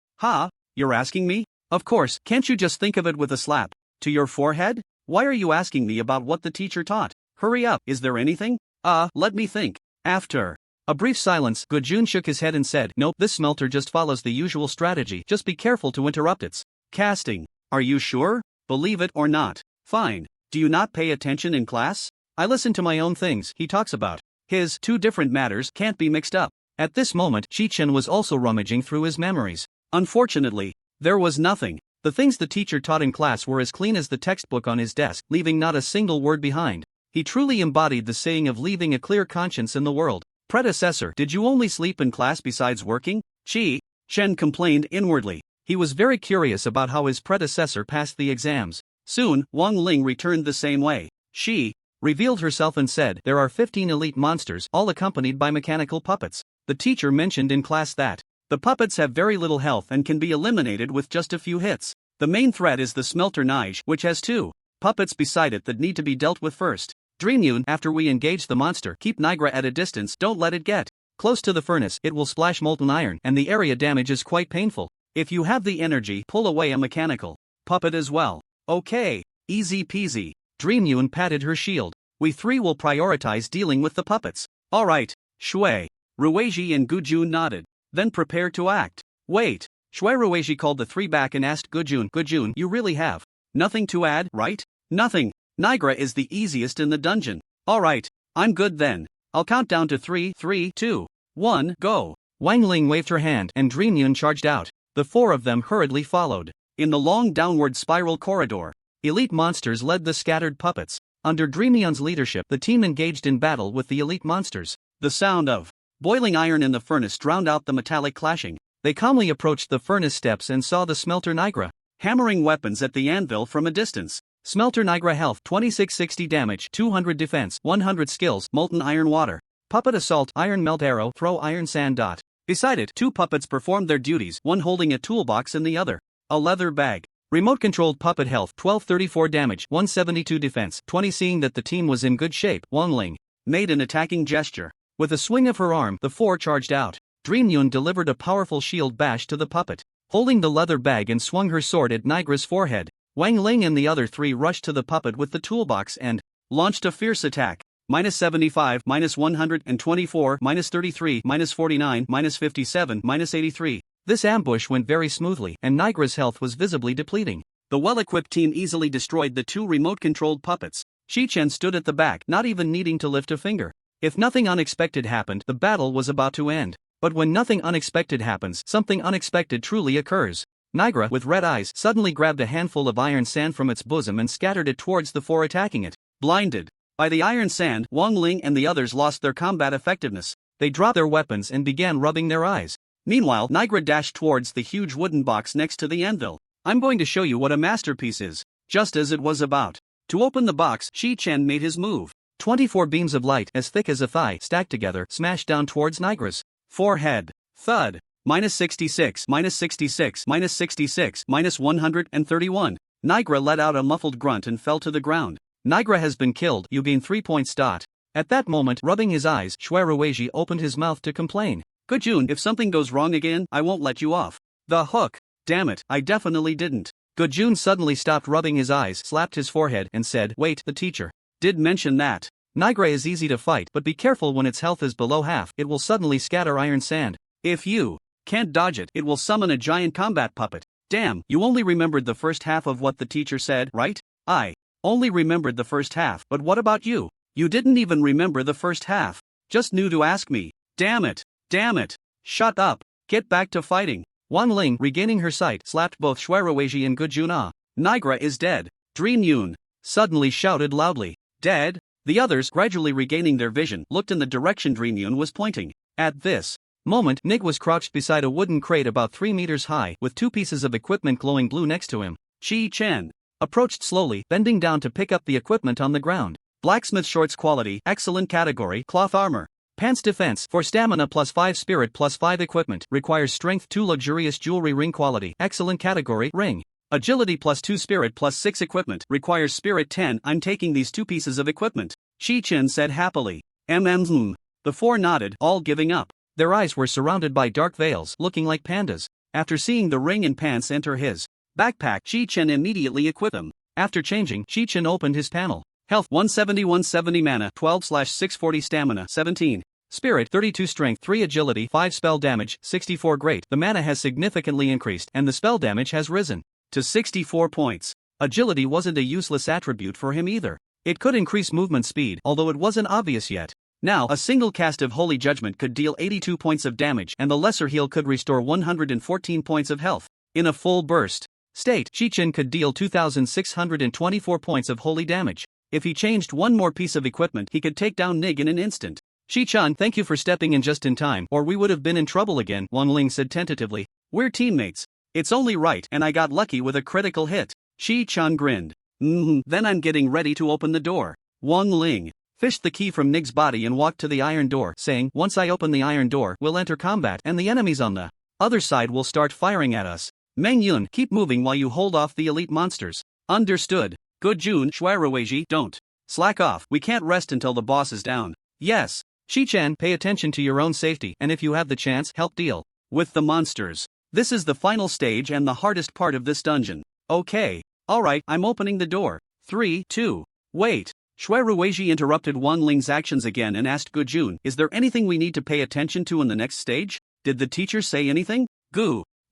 You're asking me? Of course, can't you just think of it with a slap to your forehead? Why are you asking me about what the teacher taught? Hurry up, is there anything? Let me think. After a brief silence, Gujun shook his head and said, nope, this smelter just follows the usual strategy, just be careful to interrupt its casting. Are you sure? Believe it or not. Fine. Do you not pay attention in class? I listen to my own things. He talks about his 2 different matters can't be mixed up. At this moment, Chi-Chen was also rummaging through his memories. Unfortunately, there was nothing. The things the teacher taught in class were as clean as the textbook on his desk, leaving not a single word behind. He truly embodied the saying of leaving a clear conscience in the world. Predecessor, did you only sleep in class besides working? Chi-Chen complained inwardly. He was very curious about how his predecessor passed the exams. Soon, Wang Ling returned the same way. She revealed herself and said, there are 15 elite monsters, all accompanied by mechanical puppets. The teacher mentioned in class that the puppets have very little health and can be eliminated with just a few hits. The main threat is the Smelter Nige, which has 2 puppets beside it that need to be dealt with first. Dreamyun, after we engage the monster, keep Nigra at a distance, don't let it get close to the furnace, it will splash molten iron, and the area damage is quite painful. If you have the energy, pull away a mechanical puppet as well. Okay, easy peasy. Dreamyun patted her shield. We 3 will prioritize dealing with the puppets. Alright, Shui, Ruiji and Gujun nodded. Then prepare to act. Wait. Shui Ruiji called the 3 back and asked Gujun, you really have nothing to add, right? Nothing. Nigra is the easiest in the dungeon. Alright, I'm good then. I'll count down to 3, 2, 1, go. Wang Ling waved her hand and Dreamyun charged out. The 4 of them hurriedly followed. In the long downward spiral corridor, elite monsters led the scattered puppets. Under Dreamyun's leadership, the team engaged in battle with the elite monsters. The sound of boiling iron in the furnace drowned out the metallic clashing. They calmly approached the furnace steps and saw the Smelter Nigra hammering weapons at the anvil from a distance. Smelter Nigra health 2660 damage, 200 defense, 100 skills, molten iron water. Puppet assault, iron melt arrow, throw iron sand dot. Beside it, 2 puppets performed their duties, one holding a toolbox and the other a leather bag. Remote-controlled puppet health 1234 damage, 172 defense, 20. Seeing that the team was in good shape, Wang Ling made an attacking gesture. With a swing of her arm, the 4 charged out. Dreamyun delivered a powerful shield bash to the puppet, holding the leather bag, and swung her sword at Nigra's forehead. Wang Ling and the other 3 rushed to the puppet with the toolbox and launched a fierce attack. -75, -124, -33, -49, -57, -83. This ambush went very smoothly, and Nigra's health was visibly depleting. The well-equipped team easily destroyed the 2 remote-controlled puppets. Chi-Chen stood at the back, not even needing to lift a finger. If nothing unexpected happened, the battle was about to end. But when nothing unexpected happens, something unexpected truly occurs. Nigra, with red eyes, suddenly grabbed a handful of iron sand from its bosom and scattered it towards the four attacking it. Blinded by the iron sand, Wang Ling and the others lost their combat effectiveness. They dropped their weapons and began rubbing their eyes. Meanwhile, Nigra dashed towards the huge wooden box next to the anvil. I'm going to show you what a masterpiece is. Just as it was about to open the box, Chi-Chen made his move. 24 beams of light, as thick as a thigh, stacked together, smashed down towards Nigra's forehead. Thud. -66, -66, -66, -131. Nigra let out a muffled grunt and fell to the ground. Nigra has been killed, you gain 3 points. At that moment, rubbing his eyes, Shuerueji opened his mouth to complain. Gujun, if something goes wrong again, I won't let you off the hook. Damn it, I definitely didn't. Gujun suddenly stopped rubbing his eyes, slapped his forehead, and said, wait, the teacher did mention that. Nigra is easy to fight, but be careful when its health is below half, it will suddenly scatter iron sand. If you can't dodge it, it will summon a giant combat puppet. Damn, you only remembered the first half of what the teacher said, right? I only remembered the first half, but what about you? You didn't even remember the first half. Just knew to ask me. Damn it. Damn it. Shut up. Get back to fighting. Wang Ling, regaining her sight, slapped both Shuerueji and Gujun. Nigra is dead. Dream Yun suddenly shouted loudly. Dead? The others, gradually regaining their vision, looked in the direction Dream Yun was pointing. At this moment, Nig was crouched beside a wooden crate about 3 meters high, with 2 pieces of equipment glowing blue next to him. Chi-Chen approached slowly, bending down to pick up the equipment on the ground. Blacksmith shorts quality, excellent category, cloth armor. Pants defense, for stamina +5 spirit +5 equipment, requires strength 2 luxurious jewelry ring quality, excellent category, ring. Agility +2 spirit +6 equipment, requires spirit 10, I'm taking these 2 pieces of equipment. Chi-Chen said happily. The four nodded, all giving up. Their eyes were surrounded by dark veils, looking like pandas. After seeing the ring and pants enter his backpack, Chi-Chen immediately equipped them. After changing, Chi-Chen opened his panel. Health 170 mana 12/640 stamina 17. Spirit 32 strength 3 agility 5 spell damage 64 great. The mana has significantly increased and the spell damage has risen to 64 points. Agility wasn't a useless attribute for him either. It could increase movement speed, although it wasn't obvious yet. Now, a single cast of Holy Judgment could deal 82 points of damage and the lesser heal could restore 114 points of health. In a full burst state, Chi-Chen could deal 2,624 points of holy damage. If he changed one more piece of equipment, he could take down Nig in an instant. Chi-Chan, thank you for stepping in just in time, or we would have been in trouble again, Wang Ling said tentatively. We're teammates. It's only right, and I got lucky with a critical hit. Chi-Chan grinned. Then I'm getting ready to open the door. Wang Ling fished the key from Nig's body and walked to the iron door, saying, once I open the iron door, we'll enter combat, and the enemies on the other side will start firing at us. Meng Yun, keep moving while you hold off the elite monsters. Understood. Gujun, Shuerueji, don't slack off, we can't rest until the boss is down. Yes. Chi-Chan, pay attention to your own safety, and if you have the chance, help deal with the monsters. This is the final stage and the hardest part of this dungeon. Okay. Alright, I'm opening the door. 3, 2. Wait. Shuerueji interrupted Wang Ling's actions again and asked Gujun, is there anything we need to pay attention to in the next stage? Did the teacher say anything?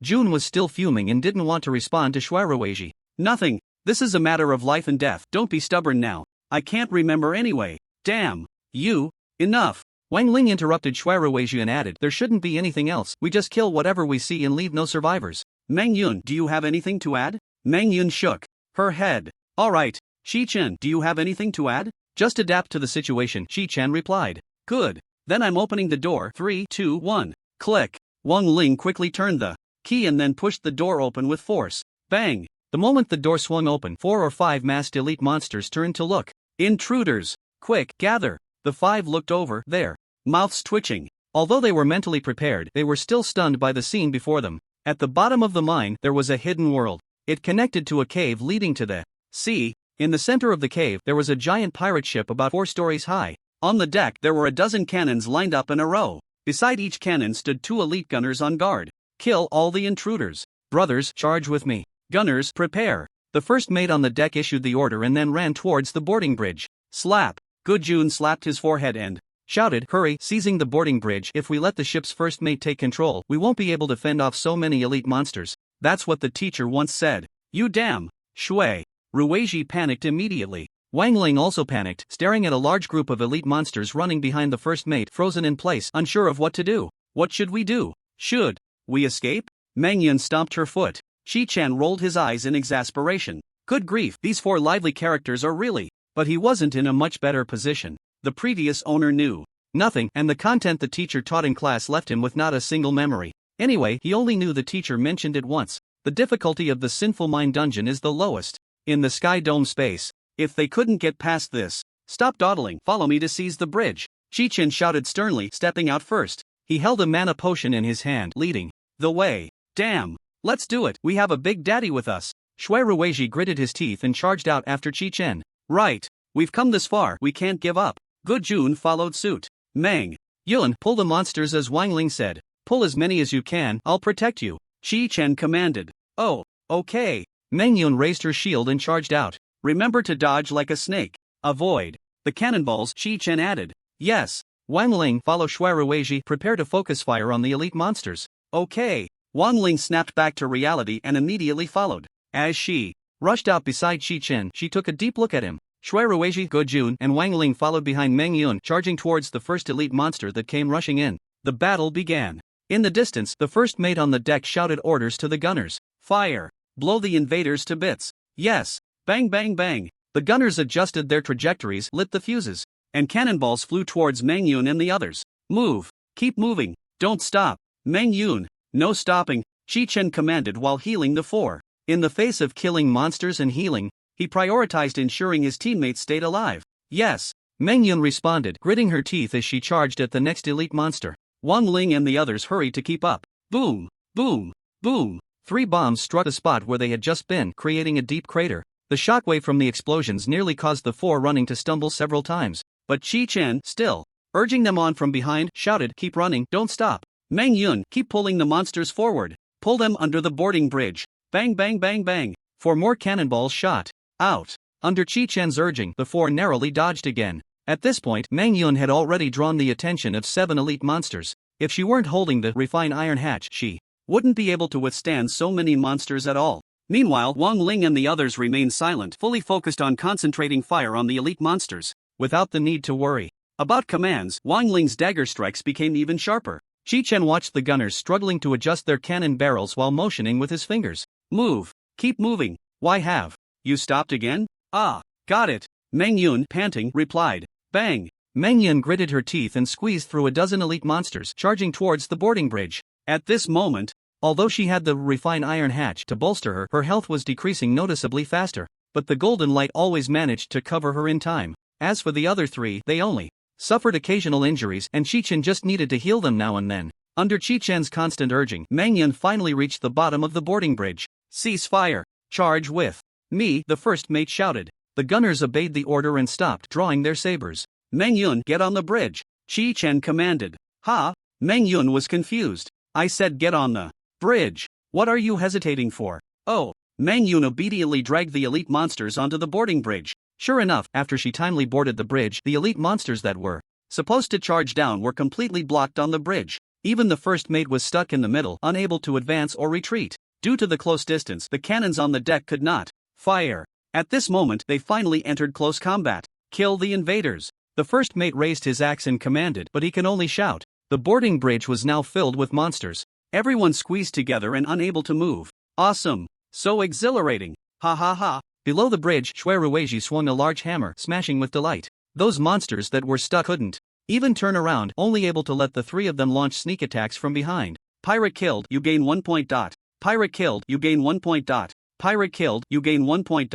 Jun was still fuming and didn't want to respond to Shuerueji. Nothing. This is a matter of life and death. Don't be stubborn now. I can't remember anyway. Damn. You. Enough. Wang Ling interrupted Shuerueji and added, there shouldn't be anything else, we just kill whatever we see and leave no survivors. Meng Yun, do you have anything to add? Meng Yun shook her head. Alright. Chi-Chen, do you have anything to add? Just adapt to the situation, Chi-Chen replied. Good. Then I'm opening the door. 3, 2, 1. Click. Wang Ling quickly turned the key and then pushed the door open with force. Bang. The moment the door swung open, 4 or 5 masked elite monsters turned to look. Intruders. Quick, gather. The 5 looked over, their mouths twitching. Although they were mentally prepared, they were still stunned by the scene before them. At the bottom of the mine, there was a hidden world. It connected to a cave leading to the sea. In the center of the cave, there was a giant pirate ship about 4 stories high. On the deck, there were a dozen cannons lined up in a row. Beside each cannon stood 2 elite gunners on guard. Kill all the intruders. Brothers, charge with me. Gunners, prepare. The first mate on the deck issued the order and then ran towards the boarding bridge. Slap. Gujun slapped his forehead and shouted, hurry, seizing the boarding bridge. If we let the ship's first mate take control, we won't be able to fend off so many elite monsters. That's what the teacher once said. You damn. Shuerueji panicked immediately. Wang Ling also panicked, staring at a large group of elite monsters running behind the first mate, frozen in place, unsure of what to do. What should we do? Should we escape? Meng Yun stomped her foot. Chi-Chen rolled his eyes in exasperation. Good grief, these 4 lively characters are really. But he wasn't in a much better position. The previous owner knew nothing, and the content the teacher taught in class left him with not a single memory. Anyway, he only knew the teacher mentioned it once. The difficulty of the Sinful Mind dungeon is the lowest in the Sky Dome space. If they couldn't get past this, stop dawdling, follow me to seize the bridge. Chi-Chen shouted sternly, stepping out first. He held a mana potion in his hand, leading the way. Damn! Let's do it, we have a big daddy with us. Shui Ruiji gritted his teeth and charged out after Chi-Chen. Right. We've come this far, we can't give up. Good Jun followed suit. Meng Yun, pull the monsters as Wang Ling said. Pull as many as you can, I'll protect you. Chi-Chen commanded. Oh, okay. Meng Yun raised her shield and charged out. Remember to dodge like a snake. Avoid the cannonballs, Chi-Chen added. Yes. Wang Ling, follow Shui Ruiji, prepare to focus fire on the elite monsters. Okay. Wang Ling snapped back to reality and immediately followed. As she rushed out beside Chi-Chen, she took a deep look at him. Shui Ruiji, Go Jun, and Wang Ling followed behind Meng Yun, charging towards the first elite monster that came rushing in. The battle began. In the distance, the first mate on the deck shouted orders to the gunners. Fire! Blow the invaders to bits. Yes! Bang bang bang! The gunners adjusted their trajectories, lit the fuses, and cannonballs flew towards Meng Yun and the others. Move! Keep moving! Don't stop! Meng Yun! No stopping! Chi-Chen commanded while healing the 4. In the face of killing monsters and healing, he prioritized ensuring his teammates stayed alive. Yes! Meng Yun responded, gritting her teeth as she charged at the next elite monster. Wang Ling and the others hurried to keep up. Boom! Boom! Boom! 3 bombs struck the spot where they had just been, creating a deep crater. The shockwave from the explosions nearly caused the 4 running to stumble several times. But Chi-Chen, still urging them on from behind, shouted, keep running, don't stop. Meng Yun, keep pulling the monsters forward. Pull them under the boarding bridge. Bang bang bang bang. 4 more cannonballs shot out. Under Chi-Chen's urging, the 4 narrowly dodged again. At this point, Meng Yun had already drawn the attention of 7 elite monsters. If she weren't holding the refined iron hatch, she wouldn't be able to withstand so many monsters at all. Meanwhile, Wang Ling and the others remained silent, fully focused on concentrating fire on the elite monsters, without the need to worry about commands. Wang Ling's dagger strikes became even sharper. Chi-Chen watched the gunners struggling to adjust their cannon barrels while motioning with his fingers. Move! Keep moving! Why have you stopped again? Ah, got it! Meng Yun, panting, replied. Bang! Meng Yun gritted her teeth and squeezed through a dozen elite monsters charging towards the boarding bridge. At this moment, although she had the refined iron hatch to bolster her, her health was decreasing noticeably faster, but the golden light always managed to cover her in time. As for the other 3, they only suffered occasional injuries, and Chi-Chen just needed to heal them now and then. Under Chi-Chen's constant urging, Meng Yun finally reached the bottom of the boarding bridge. Cease fire! Charge with me, the first mate shouted. The gunners obeyed the order and stopped drawing their sabers. Meng Yun, get on the bridge! Chi-Chen commanded. Ha? Meng Yun was confused. I said get on the bridge. What are you hesitating for? Oh. Meng Yun obediently dragged the elite monsters onto the boarding bridge. Sure enough, after she timely boarded the bridge, the elite monsters that were supposed to charge down were completely blocked on the bridge. Even the first mate was stuck in the middle, unable to advance or retreat. Due to the close distance, the cannons on the deck could not fire. At this moment, they finally entered close combat. Kill the invaders! The first mate raised his axe and commanded, but he could only shout. The boarding bridge was now filled with monsters. Everyone squeezed together and unable to move. Awesome! So exhilarating! Ha ha ha! Below the bridge, Shui Ruiji swung a large hammer, smashing with delight. Those monsters that were stuck couldn't even turn around, only able to let the 3 of them launch sneak attacks from behind. Pirate killed, you gain 1 point. Pirate killed, you gain 1 point. Pirate killed, you gain 1 point.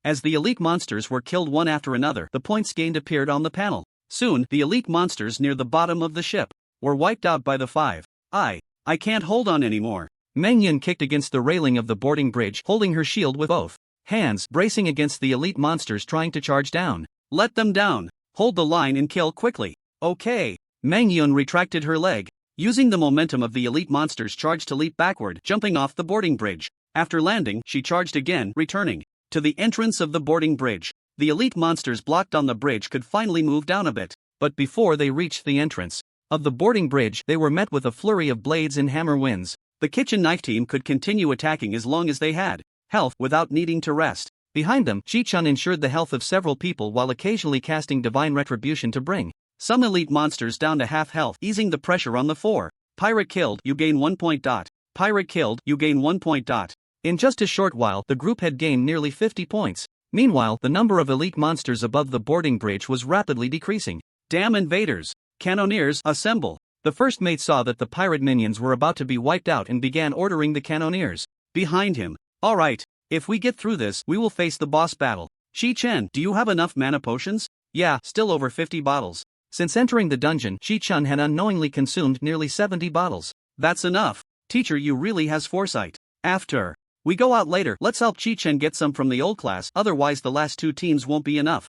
As the elite monsters were killed one after another, the points gained appeared on the panel. Soon, the elite monsters near the bottom of the ship were wiped out by the 5. I can't hold on anymore. Meng Yun kicked against the railing of the boarding bridge, holding her shield with both hands, bracing against the elite monsters trying to charge down. Let them down. Hold the line and kill quickly. Okay. Meng Yun retracted her leg. Using the momentum of the elite monsters charged to leap backward, jumping off the boarding bridge. After landing, she charged again, returning to the entrance of the boarding bridge. The elite monsters blocked on the bridge could finally move down a bit, but before they reached the entrance of the boarding bridge, they were met with a flurry of blades and hammer winds. The kitchen knife team could continue attacking as long as they had health without needing to rest. Behind them, Chi-Chen ensured the health of several people while occasionally casting divine retribution to bring some elite monsters down to half health, easing the pressure on the 4. Pirate killed, you gain 1 point. Pirate killed, you gain 1 point. In just a short while, the group had gained nearly 50 points. Meanwhile, the number of elite monsters above the boarding bridge was rapidly decreasing. Damn invaders! Cannoneers, assemble! The first mate saw that the pirate minions were about to be wiped out and began ordering the cannoneers behind him. Alright, if we get through this, we will face the boss battle. Chi-Chen, do you have enough mana potions? Yeah, still over 50 bottles. Since entering the dungeon, Chi-Chen had unknowingly consumed nearly 70 bottles. That's enough. Teacher, you really has foresight. After we go out later, let's help Chi-Chen get some from the old class, otherwise the last 2 teams won't be enough.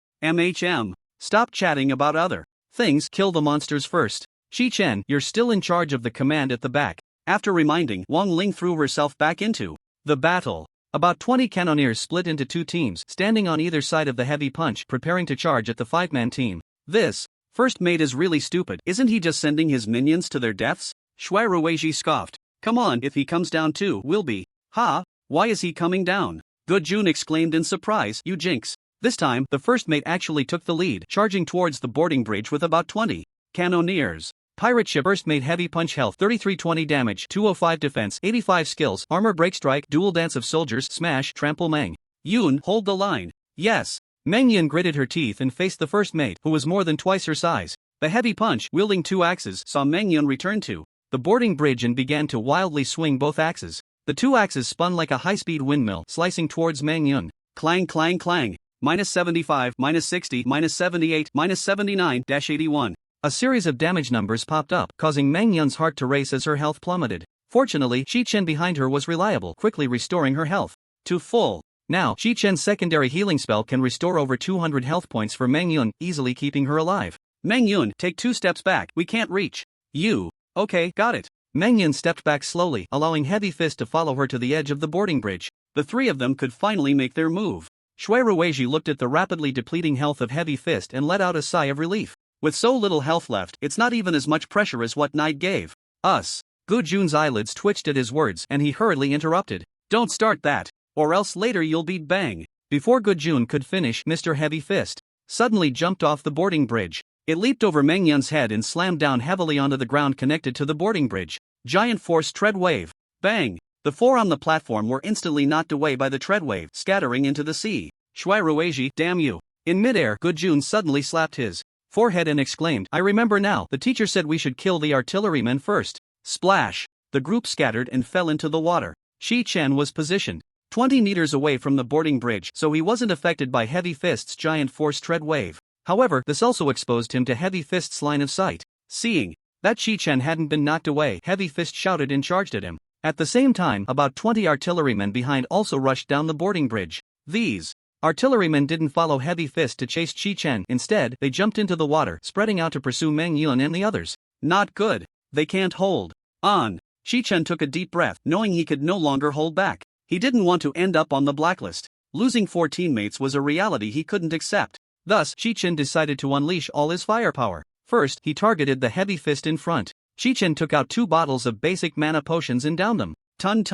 Stop chatting about other things, kill the monsters first. Chi-Chen, you're still in charge of the command at the back. After reminding, Wang Ling threw herself back into the battle. About 20 cannoneers split into 2 teams, standing on either side of the heavy punch, preparing to charge at the 5-man team. This first mate is really stupid. Isn't he just sending his minions to their deaths? Shui Ruiji scoffed. Come on, if he comes down too, we'll be. Ha! Why is he coming down? Good Jun exclaimed in surprise, you jinx. This time, the first mate actually took the lead, charging towards the boarding bridge with about 20 cannoneers. Pirate ship first mate heavy punch health 3320 damage 205 defense 85 skills armor break strike dual dance of soldiers smash trample Meng Yun hold the line. Yes. Meng Yun gritted her teeth and faced the first mate, who was more than twice her size. The heavy punch, wielding 2 axes, saw Meng Yun return to the boarding bridge and began to wildly swing both axes. The 2 axes spun like a high-speed windmill, slicing towards Meng Yun. Clang clang clang. -75, -60, -78, -79-81. A series of damage numbers popped up, causing Meng Yun's heart to race as her health plummeted. Fortunately, Chi-Chen behind her was reliable, quickly restoring her health to full. Now, Chi-Chen's secondary healing spell can restore over 200 health points for Meng Yun, easily keeping her alive. Meng Yun, take 2 steps back, we can't reach you. Okay, got it. Meng Yun stepped back slowly, allowing Heavy Fist to follow her to the edge of the boarding bridge. The 3 of them could finally make their move. Shui Ruiji looked at the rapidly depleting health of Heavy Fist and let out a sigh of relief. With so little health left, it's not even as much pressure as what Knight gave us. Gu Jun's eyelids twitched at his words and he hurriedly interrupted. Don't start that, or else later you'll be bang. Before Gu Jun could finish, Mr. Heavy Fist suddenly jumped off the boarding bridge. It leaped over Meng Yun's head and slammed down heavily onto the ground connected to the boarding bridge. Giant force tread wave. Bang! The 4 on the platform were instantly knocked away by the tread wave, scattering into the sea. Shui Ruiji, damn you. In midair, Gu Jun suddenly slapped his forehead and exclaimed, I remember now, the teacher said we should kill the artillerymen first. Splash! The group scattered and fell into the water. Chi-Chen was positioned 20 meters away from the boarding bridge, so he wasn't affected by Heavy Fist's giant force tread wave. However, this also exposed him to Heavy Fist's line of sight. Seeing that Chi-Chen hadn't been knocked away, Heavy Fist shouted and charged at him. At the same time, about 20 artillerymen behind also rushed down the boarding bridge. These artillerymen didn't follow Heavy Fist to chase Chi-Chen, instead, they jumped into the water, spreading out to pursue Meng Yun and the others. Not good. They can't hold on. Chi-Chen took a deep breath, knowing he could no longer hold back. He didn't want to end up on the blacklist. Losing 4 teammates was a reality he couldn't accept. Thus, Chi-Chen decided to unleash all his firepower. First, he targeted the Heavy Fist in front. Chi-Chen took out 2 bottles of basic mana potions and downed them. Ton.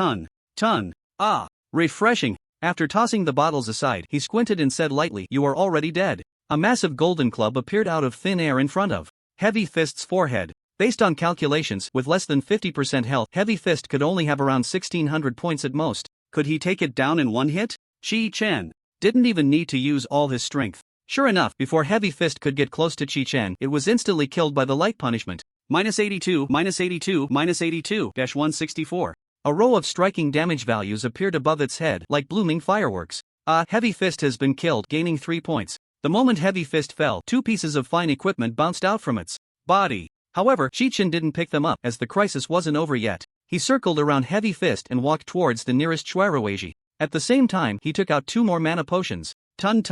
Ah, refreshing. After tossing the bottles aside, he squinted and said lightly, you are already dead. A massive golden club appeared out of thin air in front of Heavy Fist's forehead. Based on calculations, with less than 50% health, Heavy Fist could only have around 1600 points at most. Could he take it down in 1 hit? Chi-Chen didn't even need to use all his strength. Sure enough, before Heavy Fist could get close to Chi-Chen, it was instantly killed by the light punishment. -82, -82, -82-164. A row of striking damage values appeared above its head, like blooming fireworks. Heavy Fist has been killed, gaining 3 points. The moment Heavy Fist fell, 2 pieces of fine equipment bounced out from its body. However, Chi-Chen didn't pick them up, as the crisis wasn't over yet. He circled around Heavy Fist and walked towards the nearest Shuiruiji. At the same time, he took out 2 more mana potions. Ton.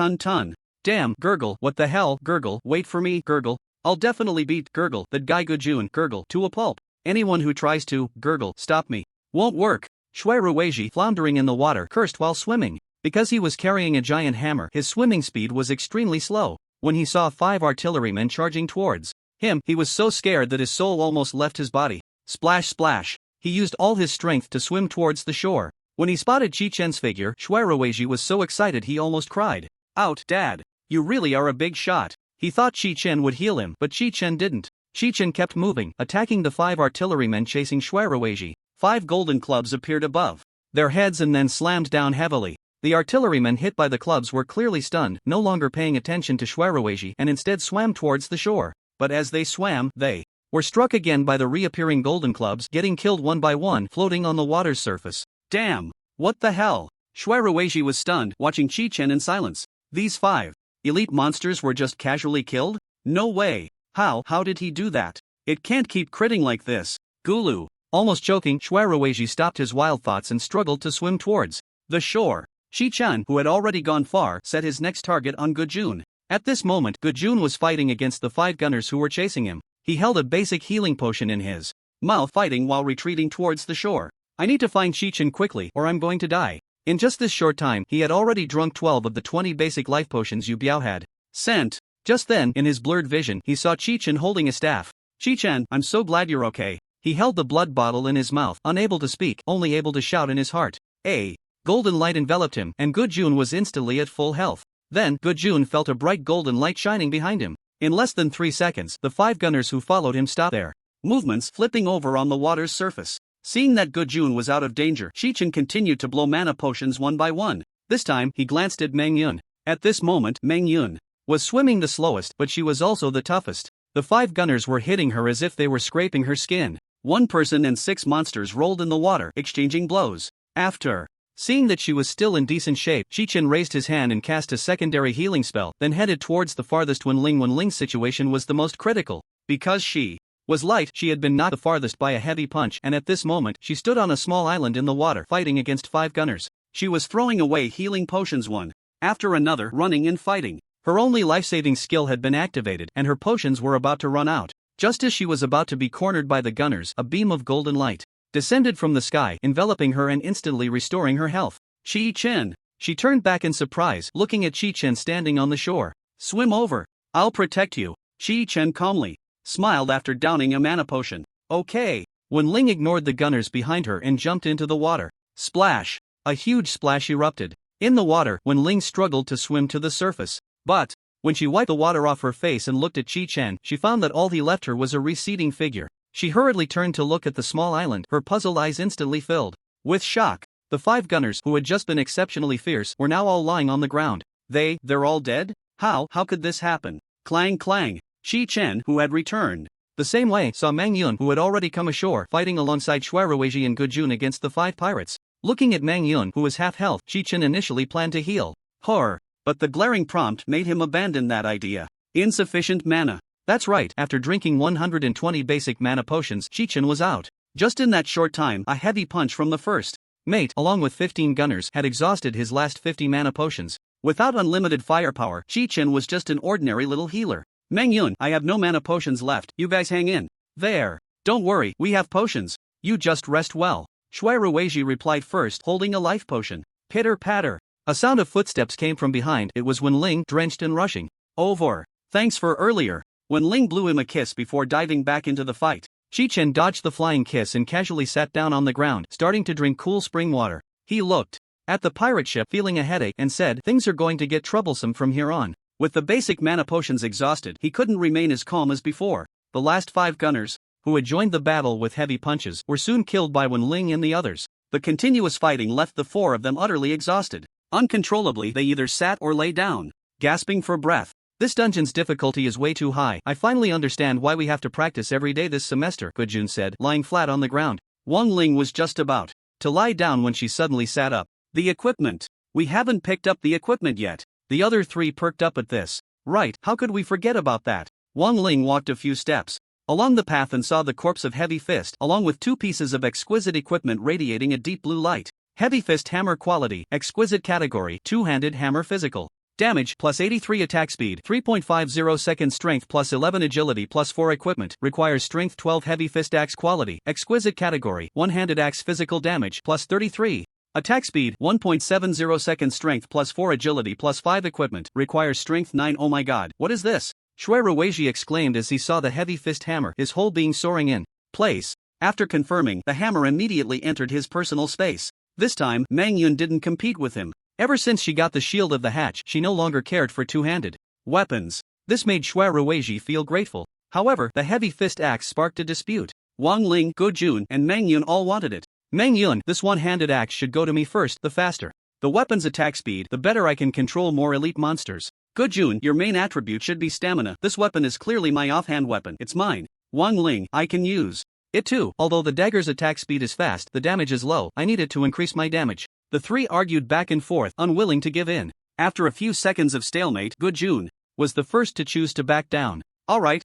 Damn, Gurgle, what the hell, Gurgle, wait for me, Gurgle. I'll definitely beat Gurgle, that guy Gujun, Gurgle, to a pulp. Anyone who tries to, Gurgle, stop me. Won't work. Shuiruiji, floundering in the water, cursed while swimming. Because he was carrying a giant hammer, his swimming speed was extremely slow. When he saw 5 artillerymen charging towards him, he was so scared that his soul almost left his body. Splash splash. He used all his strength to swim towards the shore. When he spotted Chi-Chen's figure, Shuiruiji was so excited he almost cried. Out, Dad. You really are a big shot. He thought Chi-Chen would heal him, but Chi-Chen didn't. Chi-Chen kept moving, attacking the 5 artillerymen chasing Shuiruiji. 5 golden clubs appeared above their heads and then slammed down heavily. The artillerymen hit by the clubs were clearly stunned, no longer paying attention to Shuiruishi and instead swam towards the shore. But as they swam, they were struck again by the reappearing golden clubs, getting killed one by one, floating on the water's surface. Damn! What the hell? Shuiruishi was stunned, watching Chi-Chen in silence. These 5 elite monsters were just casually killed? No way! How did he do that? It can't keep critting like this. Gulu! Almost choking, Shuiruishi stopped his wild thoughts and struggled to swim towards the shore. Chi-Chen, who had already gone far, set his next target on Gujun. At this moment, Gujun was fighting against the 5 gunners who were chasing him. He held a basic healing potion in his mouth, fighting while retreating towards the shore. I need to find Chi-Chen quickly or I'm going to die. In just this short time, he had already drunk 12 of the 20 basic life potions Yu Biao had sent. Just then, in his blurred vision, he saw Chi-Chen holding a staff. Chi-Chen, I'm so glad you're okay. He held the blood bottle in his mouth, unable to speak, only able to shout in his heart. A golden light enveloped him, and Gujun was instantly at full health. Then, Gujun felt a bright golden light shining behind him. In less than 3 seconds, the 5 gunners who followed him stopped their movements, flipping over on the water's surface. Seeing that Gujun was out of danger, Chi-Chen continued to blow mana potions one by one. This time, he glanced at Meng Yun. At this moment, Meng Yun was swimming the slowest, but she was also the toughest. The 5 gunners were hitting her as if they were scraping her skin. 1 person and 6 monsters rolled in the water, exchanging blows. After seeing that she was still in decent shape, Chi-Chen raised his hand and cast a secondary healing spell, then headed towards the farthest Wenling. Wenling's situation was the most critical. Because she was light, she had been knocked the farthest by a heavy punch, and at this moment, she stood on a small island in the water, fighting against 5 gunners. She was throwing away healing potions one after another, running and fighting. Her only life-saving skill had been activated, and her potions were about to run out. Just as she was about to be cornered by the gunners, a beam of golden light descended from the sky, enveloping her and instantly restoring her health. Chi-Chen! She turned back in surprise, looking at Chi-Chen standing on the shore. Swim over. I'll protect you. Chi-Chen calmly smiled after downing a mana potion. Okay. Wenling ignored the gunners behind her and jumped into the water. Splash! A huge splash erupted. In the water, Wenling struggled to swim to the surface. But when she wiped the water off her face and looked at Chi-Chen, she found that all he left her was a receding figure. She hurriedly turned to look at the small island, her puzzled eyes instantly filled with shock. The 5 gunners, who had just been exceptionally fierce, were now all lying on the ground. They're all dead? How could this happen? Clang clang. Chi-Chen, who had returned the same way, saw Meng Yun, who had already come ashore, fighting alongside Shuiruishi and Gujun against the 5 pirates. Looking at Meng Yun, who was half health, Chi-Chen initially planned to heal her, but the glaring prompt made him abandon that idea. Insufficient mana. That's right, after drinking 120 basic mana potions, Chi-Chen was out. Just in that short time, a heavy punch from the first mate, along with 15 gunners, had exhausted his last 50 mana potions. Without unlimited firepower, Chi-Chen was just an ordinary little healer. Meng Yun, I have no mana potions left, you guys hang in there. Don't worry, we have potions. You just rest well. Shuiruishi replied first, holding a life potion. Pitter patter. A sound of footsteps came from behind. It was Wenling, drenched and rushing over. Thanks for earlier. Wenling blew him a kiss before diving back into the fight. Chi-Chen dodged the flying kiss and casually sat down on the ground, starting to drink cool spring water. He looked at the pirate ship, feeling a headache, and said, things are going to get troublesome from here on. With the basic mana potions exhausted, he couldn't remain as calm as before. The last 5 gunners, who had joined the battle with heavy punches, were soon killed by Wenling and the others. The continuous fighting left the 4 of them utterly exhausted. Uncontrollably, they either sat or lay down, gasping for breath. This dungeon's difficulty is way too high. I finally understand why we have to practice every day this semester, Gujun said, lying flat on the ground. Wang Ling was just about to lie down when she suddenly sat up. The equipment. We haven't picked up the equipment yet. The other 3 perked up at this. Right, how could we forget about that? Wang Ling walked a few steps along the path and saw the corpse of Heavy Fist, along with 2 pieces of exquisite equipment radiating a deep blue light. Heavy Fist hammer quality, exquisite category, 2-handed hammer physical. Damage plus 83 attack speed, 3.50 second strength plus 11 agility plus 4 equipment, requires strength 12 Heavy Fist axe quality, exquisite category, 1-handed axe physical damage plus 33. Attack speed, 1.70 second strength plus 4 agility plus 5 equipment, requires strength 9. Oh my god, what is this? Shuiruishi exclaimed as he saw the Heavy Fist hammer, his whole being soaring in place. After confirming, the hammer immediately entered his personal space. This time, Meng Yun didn't compete with him. Ever since she got the Shield of the Hatch, she no longer cared for 2-handed weapons. This made Shuiruishi feel grateful. However, the Heavy Fist axe sparked a dispute. Wang Ling, Gujun, and Meng Yun all wanted it. Meng Yun, this one-handed axe should go to me first, the faster. The weapon's attack speed, the better I can control more elite monsters. Good Jun, your main attribute should be stamina. This weapon is clearly my offhand weapon, it's mine. Wang Ling, I can use it too. Although the dagger's attack speed is fast, the damage is low, I need it to increase my damage. The three argued back and forth, unwilling to give in. After a few seconds of stalemate, Good Jun was the first to choose to back down. Alright,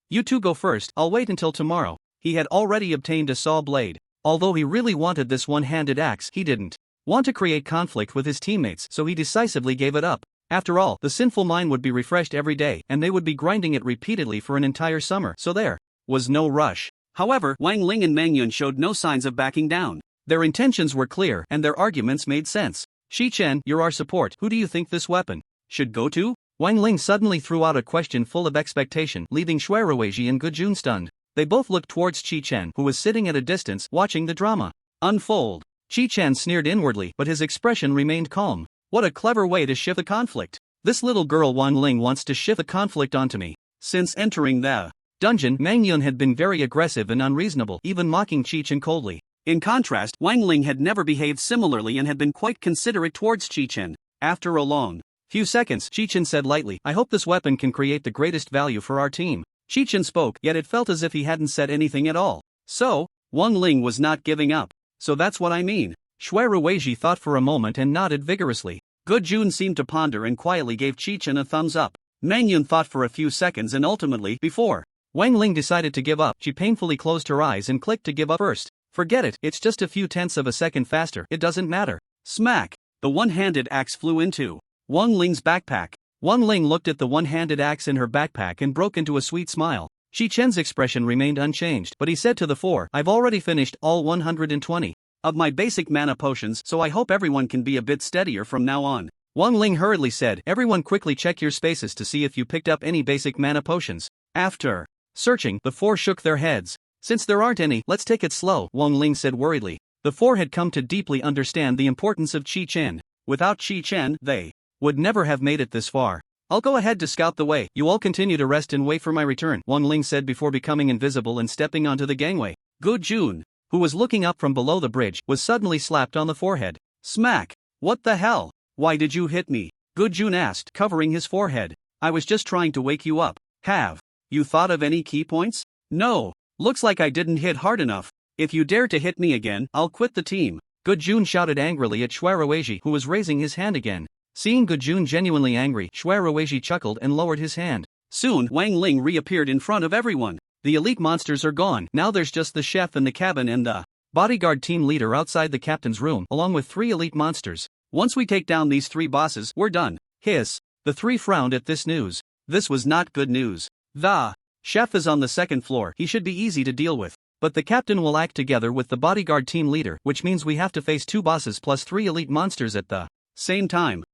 you two go first, I'll wait until tomorrow. He had already obtained a saw blade. Although he really wanted this one-handed axe, he didn't want to create conflict with his teammates, so he decisively gave it up. After all, the sinful mind would be refreshed every day, and they would be grinding it repeatedly for an entire summer, so there was no rush. However, Wang Ling and Meng Yun showed no signs of backing down. Their intentions were clear, and their arguments made sense. Chi-Chen, you're our support. Who do you think this weapon should go to? Wang Ling suddenly threw out a question full of expectation, leaving Shuiruiji and Good Jun stunned. They both looked towards Chi-Chen, who was sitting at a distance, watching the drama unfold. Chi-Chen sneered inwardly, but his expression remained calm. What a clever way to shift the conflict. This little girl Wang Ling wants to shift the conflict onto me. Since entering the dungeon, Meng Yun had been very aggressive and unreasonable, even mocking Chi-Chen coldly. In contrast, Wang Ling had never behaved similarly and had been quite considerate towards Chi-Chen. After a long few seconds, Chi-Chen said lightly, I hope this weapon can create the greatest value for our team. Chi-Chen spoke, yet it felt as if he hadn't said anything at all. So, Wang Ling was not giving up. So that's what I mean. Shuiruiji thought for a moment and nodded vigorously. Good Jun seemed to ponder and quietly gave Chi-Chen a thumbs up. Meng Yun thought for a few seconds and ultimately, before Wang Ling decided to give up, she painfully closed her eyes and clicked to give up first. Forget it, it's just a few tenths of a second faster, it doesn't matter. Smack! The one-handed axe flew into Wang Ling's backpack. Wang Ling looked at the one-handed axe in her backpack and broke into a sweet smile. Chi-Chen's expression remained unchanged, but he said to the four, I've already finished all 120 of my basic mana potions, so I hope everyone can be a bit steadier from now on. Wang Ling hurriedly said, everyone quickly check your spaces to see if you picked up any basic mana potions. After searching, the four shook their heads. Since there aren't any, let's take it slow, Wang Ling said worriedly. The four had come to deeply understand the importance of Chi-Chen. Without Chi-Chen, they would never have made it this far. I'll go ahead to scout the way, you all continue to rest and wait for my return, Wang Ling said before becoming invisible and stepping onto the gangway. Good Jun, who was looking up from below the bridge, was suddenly slapped on the forehead. Smack! What the hell? Why did you hit me? Good Jun asked, covering his forehead. I was just trying to wake you up. Have you thought of any key points? No. Looks like I didn't hit hard enough. If you dare to hit me again, I'll quit the team. Good Jun shouted angrily at Shuiruiji, who was raising his hand again. Seeing Good Jun genuinely angry, Shuiruiji chuckled and lowered his hand. Soon, Wang Ling reappeared in front of everyone. The elite monsters are gone, now there's just the chef in the cabin and the bodyguard team leader outside the captain's room, along with 3 elite monsters. Once we take down these 3 bosses, we're done. Hiss. The 3 frowned at this news. This was not good news. The chef is on the 2nd floor, he should be easy to deal with. But the captain will act together with the bodyguard team leader, which means we have to face 2 bosses plus 3 elite monsters at the same time.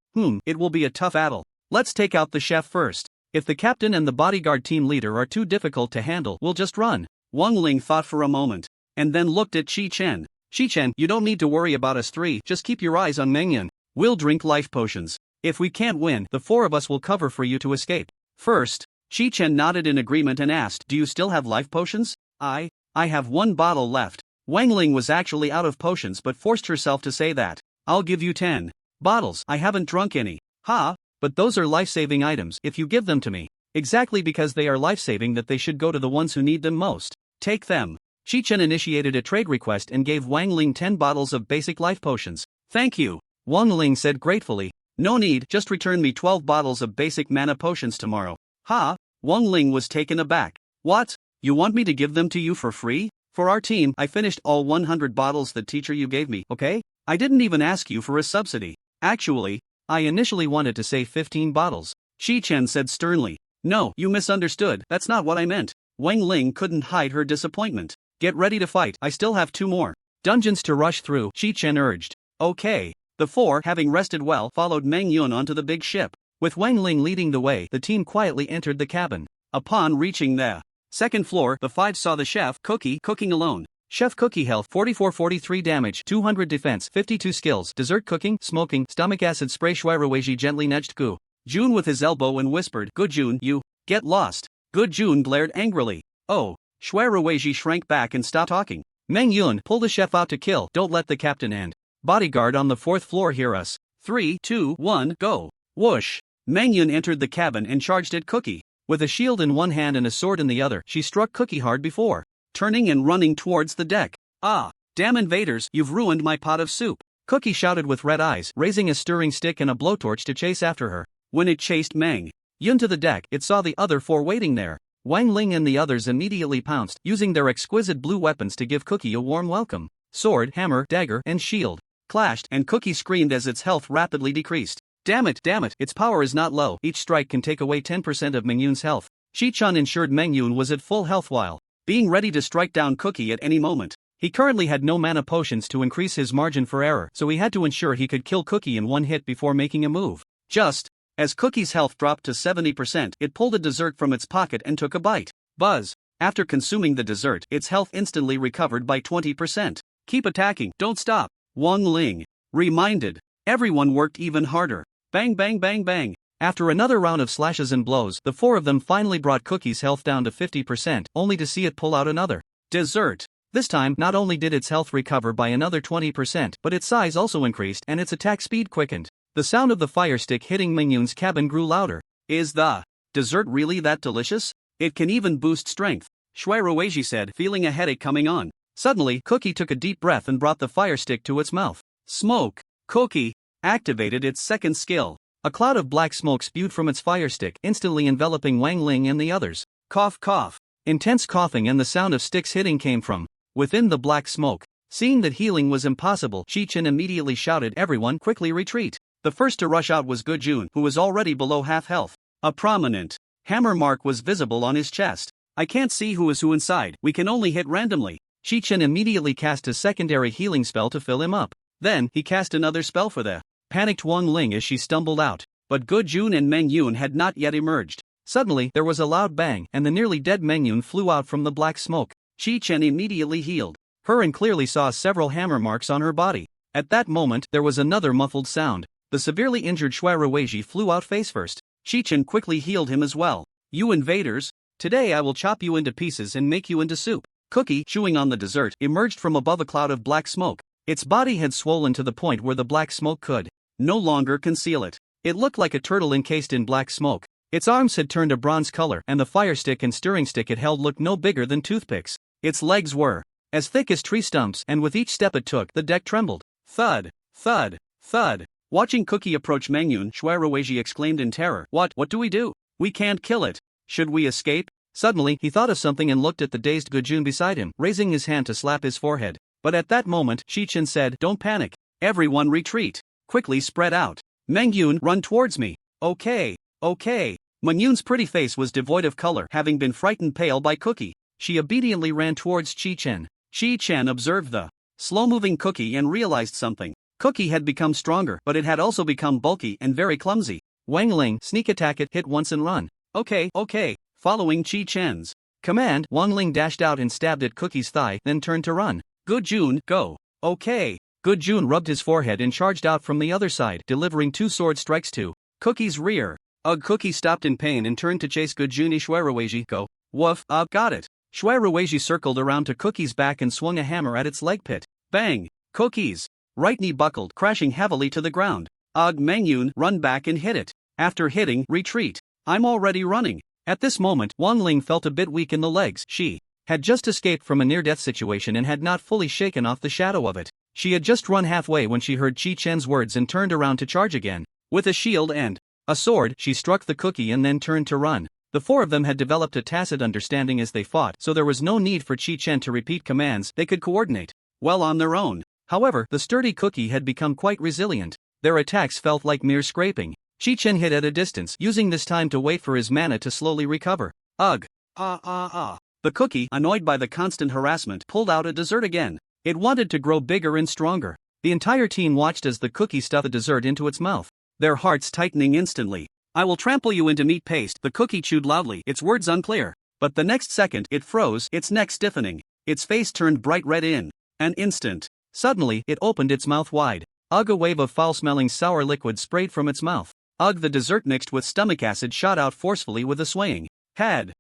It will be a tough battle. Let's take out the chef first. If the captain and the bodyguard team leader are too difficult to handle, we'll just run. Wang Ling thought for a moment, and then looked at Chi-Chen. Chi-Chen, you don't need to worry about us 3, just keep your eyes on Meng Yun. We'll drink life potions. If we can't win, the 4 of us will cover for you to escape. First, Chi-Chen nodded in agreement and asked, do you still have life potions? I have 1 bottle left. Wang Ling was actually out of potions but forced herself to say that. I'll give you 10 bottles. I haven't drunk any. But those are life-saving items if you give them to me. Exactly because they are life-saving that they should go to the ones who need them most. Take them. Chi-Chen initiated a trade request and gave Wang Ling 10 bottles of basic life potions. Thank you. Wang Ling said gratefully. No need, just return me 12 bottles of basic mana potions tomorrow. Wang Ling was taken aback. What? You want me to give them to you for free? For our team, I finished all 100 bottles the teacher you gave me, okay? I didn't even ask you for a subsidy. Actually, I initially wanted to say 15 bottles. Chi-Chen said sternly. No, you misunderstood, that's not what I meant. Wang Ling couldn't hide her disappointment. Get ready to fight, I still have 2 more dungeons to rush through, Chi-Chen urged. Okay. The 4, having rested well, followed Meng Yun onto the big ship. With Wang Ling leading the way, the team quietly entered the cabin. Upon reaching the 2nd floor, the 5 saw the chef, Cookie, cooking alone. Chef Cookie health 44-43 damage, 200 defense, 52 skills, dessert cooking, smoking, stomach acid spray. Shuiruiji gently nudged Gu Jun with his elbow and whispered, Good Jun, you get lost. Good Jun glared angrily. Oh. Shuiruiji shrank back and stopped talking. Meng Yun, pull the chef out to kill. Don't let the captain and bodyguard on the 4th floor hear us. 3, 2, 1, go. Whoosh. Meng Yun entered the cabin and charged at Cookie. With a shield in one hand and a sword in the other, she struck Cookie hard before turning and running towards the deck. Ah, damn invaders, you've ruined my pot of soup. Cookie shouted with red eyes, raising a stirring stick and a blowtorch to chase after her. When it chased Meng Yun to the deck, it saw the other 4 waiting there. Wang Ling and the others immediately pounced, using their exquisite blue weapons to give Cookie a warm welcome. Sword, hammer, dagger, and shield clashed, and Cookie screamed as its health rapidly decreased. Damn it, its power is not low. Each strike can take away 10% of Meng Yun's health. Chi-Chen ensured Meng Yun was at full health while being ready to strike down Cookie at any moment. He currently had no mana potions to increase his margin for error, so he had to ensure he could kill Cookie in one hit before making a move. Just as Cookie's health dropped to 70%, it pulled a dessert from its pocket and took a bite. Buzz. After consuming the dessert, its health instantly recovered by 20%. Keep attacking, don't stop. Wang Ling reminded. Everyone worked even harder. Bang bang bang bang. After another round of slashes and blows, the 4 of them finally brought Cookie's health down to 50%, only to see it pull out another dessert. This time, not only did its health recover by another 20%, but its size also increased and its attack speed quickened. The sound of the fire stick hitting Meng Yun's cabin grew louder. Is the dessert really that delicious? It can even boost strength, Shui Ruiji said, feeling a headache coming on. Suddenly, Cookie took a deep breath and brought the fire stick to its mouth. Smoke. Cookie activated its second skill. A cloud of black smoke spewed from its fire stick, instantly enveloping Wang Ling and the others. Cough cough. Intense coughing and the sound of sticks hitting came from within the black smoke. Seeing that healing was impossible, Chi-Chen immediately shouted, "Everyone, quickly retreat." The first to rush out was Gujun, who was already below half health. A prominent hammer mark was visible on his chest. I can't see who is who inside, we can only hit randomly. Chi-Chen immediately cast a secondary healing spell to fill him up. Then, he cast another spell for the panicked Wang Ling as she stumbled out. But Gujun and Meng Yun had not yet emerged. Suddenly, there was a loud bang, and the nearly dead Meng Yun flew out from the black smoke. Chi-Chen immediately healed her and clearly saw several hammer marks on her body. At that moment, there was another muffled sound. The severely injured Shui Ruiji flew out face first. Chi-Chen quickly healed him as well. You invaders! Today I will chop you into pieces and make you into soup. Cookie, chewing on the dessert, emerged from above a cloud of black smoke. Its body had swollen to the point where the black smoke could no longer conceal it. It looked like a turtle encased in black smoke. Its arms had turned a bronze color, and the fire stick and stirring stick it held looked no bigger than toothpicks. Its legs were as thick as tree stumps, and with each step it took, the deck trembled. Thud, thud, thud. Watching Cookie approach Meng Yun, Shui Ruiji exclaimed in terror. What do we do? We can't kill it. Should we escape? Suddenly, he thought of something and looked at the dazed Gujun beside him, raising his hand to slap his forehead. But at that moment, Chi-Chen said, "Don't panic. Everyone retreat. Quickly spread out. Meng Yun, run towards me." Okay. Meng Yun's pretty face was devoid of color, having been frightened pale by Cookie. She obediently ran towards Chi-Chen. Chi-Chen observed the slow-moving Cookie and realized something. Cookie had become stronger, but it had also become bulky and very clumsy. Wang Ling, sneak attack it, hit once and run. Okay. Following Chi-Chen's command, Wang Ling dashed out and stabbed at Cookie's thigh, then turned to run. Gujun, go. Okay. Gujun rubbed his forehead and charged out from the other side, delivering 2 sword strikes to Cookie's rear. Cookie stopped in pain and turned to chase Gujun. Shui Ruiji, go. Woof, got it. Shui Ruiji circled around to Cookie's back and swung a hammer at its leg pit. Bang! Cookie's right knee buckled, crashing heavily to the ground. Meng Yun, run back and hit it. After hitting, retreat. I'm already running. At this moment, Wang Ling felt a bit weak in the legs. She had just escaped from a near-death situation and had not fully shaken off the shadow of it. She had just run halfway when she heard Chi-Chen's words and turned around to charge again. With a shield and a sword, she struck the Cookie and then turned to run. The 4 of them had developed a tacit understanding as they fought, so there was no need for Chi-Chen to repeat commands. They could coordinate well on their own. However, the sturdy Cookie had become quite resilient. Their attacks felt like mere scraping. Chi-Chen hit at a distance, using this time to wait for his mana to slowly recover. The Cookie, annoyed by the constant harassment, pulled out a dessert again. It wanted to grow bigger and stronger. The entire team watched as the Cookie stuffed the dessert into its mouth, their hearts tightening instantly. I will trample you into meat paste, the Cookie chewed loudly, its words unclear. But the next second, it froze, its neck stiffening. Its face turned bright red in an instant. Suddenly, it opened its mouth wide. A wave of foul-smelling sour liquid sprayed from its mouth. The dessert mixed with stomach acid shot out forcefully with a swaying head.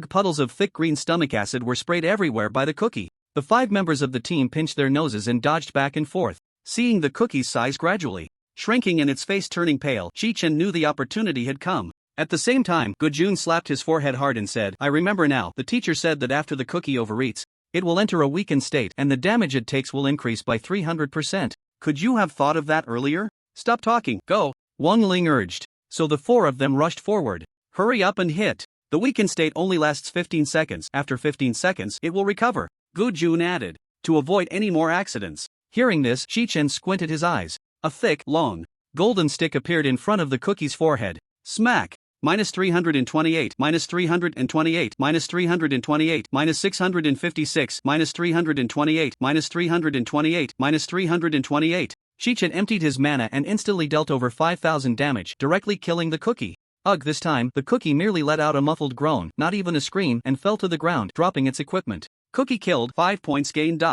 Puddles of thick green stomach acid were sprayed everywhere by the Cookie. The 5 members of the team pinched their noses and dodged back and forth, seeing the cookie's size gradually shrinking and its face turning pale. Chi-Chen knew the opportunity had come. At the same time, Gujun slapped his forehead hard and said, I remember now, the teacher said that after the cookie overeats, it will enter a weakened state and the damage it takes will increase by 300%. Could you have thought of that earlier? Stop talking, go, Wang Ling urged. So the 4 of them rushed forward. Hurry up and hit. The weakened state only lasts 15 seconds. After 15 seconds, it will recover, Gujun added, to avoid any more accidents. Hearing this, Chi-Chen squinted his eyes. A thick, long, golden stick appeared in front of the cookie's forehead. Smack! Minus 328, minus 328, minus 328, minus 656, minus 328, minus 328, minus 328. Chi-Chen emptied his mana and instantly dealt over 5,000 damage, directly killing the cookie. Ugh, this time, the cookie merely let out a muffled groan, not even a scream, and fell to the ground, dropping its equipment. Cookie killed, 5 points gained.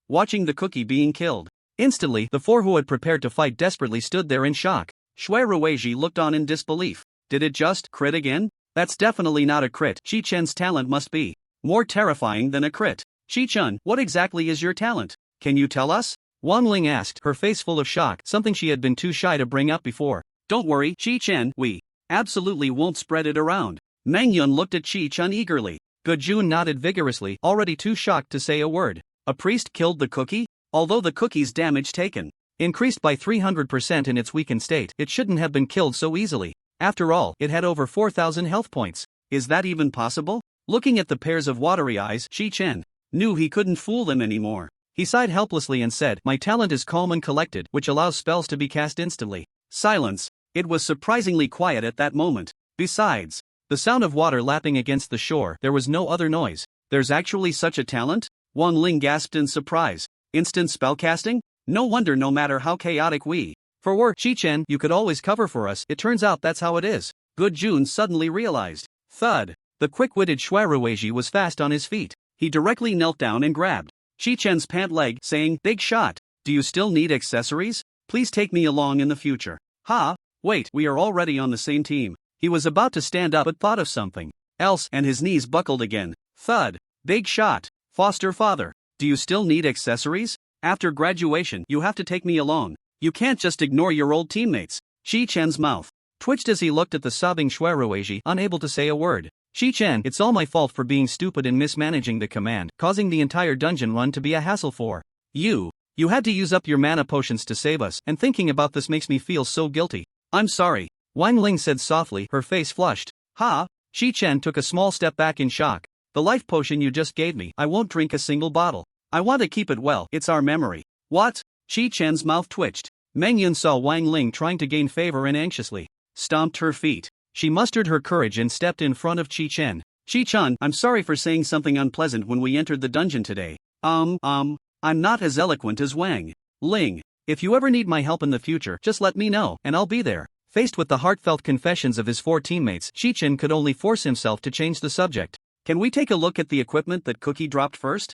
Watching the cookie being killed. Instantly, the 4 who had prepared to fight desperately stood there in shock. Shui Ruiji looked on in disbelief. Did it just crit again? That's definitely not a crit. Chi-Chen's talent must be more terrifying than a crit. Chi-Chen, what exactly is your talent? Can you tell us? Wang Ling asked, her face full of shock, something she had been too shy to bring up before. Don't worry, Chi-Chen, we absolutely won't spread it around. Mangyun looked at Chi-Chen eagerly. Gujun nodded vigorously, already too shocked to say a word. A priest killed the cookie? Although the cookie's damage taken increased by 300% in its weakened state, it shouldn't have been killed so easily. After all, it had over 4,000 health points. Is that even possible? Looking at the pairs of watery eyes, Chi-Chen knew he couldn't fool them anymore. He sighed helplessly and said, My talent is calm and collected, which allows spells to be cast instantly. Silence. It was surprisingly quiet at that moment. Besides the sound of water lapping against the shore, there was no other noise. There's actually such a talent? Wang Ling gasped in surprise. Instant spellcasting? No wonder no matter how chaotic we were, Chi-Chen, you could always cover for us. It turns out that's how it is. Gujun suddenly realized. Thud. The quick-witted Shui Ruiji was fast on his feet. He directly knelt down and grabbed Chi-Chen's pant leg, saying, Big shot. Do you still need accessories? Please take me along in the future. Ha! Wait, we are already on the same team. He was about to stand up but thought of something else and his knees buckled again. Thud. Big shot. Foster father. Do you still need accessories? After graduation, you have to take me along. You can't just ignore your old teammates. Chi-Chen's mouth twitched as he looked at the sobbing Shui Ruiji, unable to say a word. Chi-Chen, it's all my fault for being stupid and mismanaging the command, causing the entire dungeon run to be a hassle for you. You had to use up your mana potions to save us, and thinking about this makes me feel so guilty. I'm sorry, Wang Ling said softly, her face flushed. Ha! Chi-Chen took a small step back in shock. The life potion you just gave me, I won't drink a single bottle. I want to keep it well, it's our memory. What? Chi-Chen's mouth twitched. Mangyun saw Wang Ling trying to gain favor and anxiously stomped her feet. She mustered her courage and stepped in front of Chi-Chen. Chi-Chen, I'm sorry for saying something unpleasant when we entered the dungeon today. I'm not as eloquent as Wang Ling. If you ever need my help in the future, just let me know, and I'll be there. Faced with the heartfelt confessions of his 4 teammates, Chi-Chen could only force himself to change the subject. Can we take a look at the equipment that Cookie dropped first?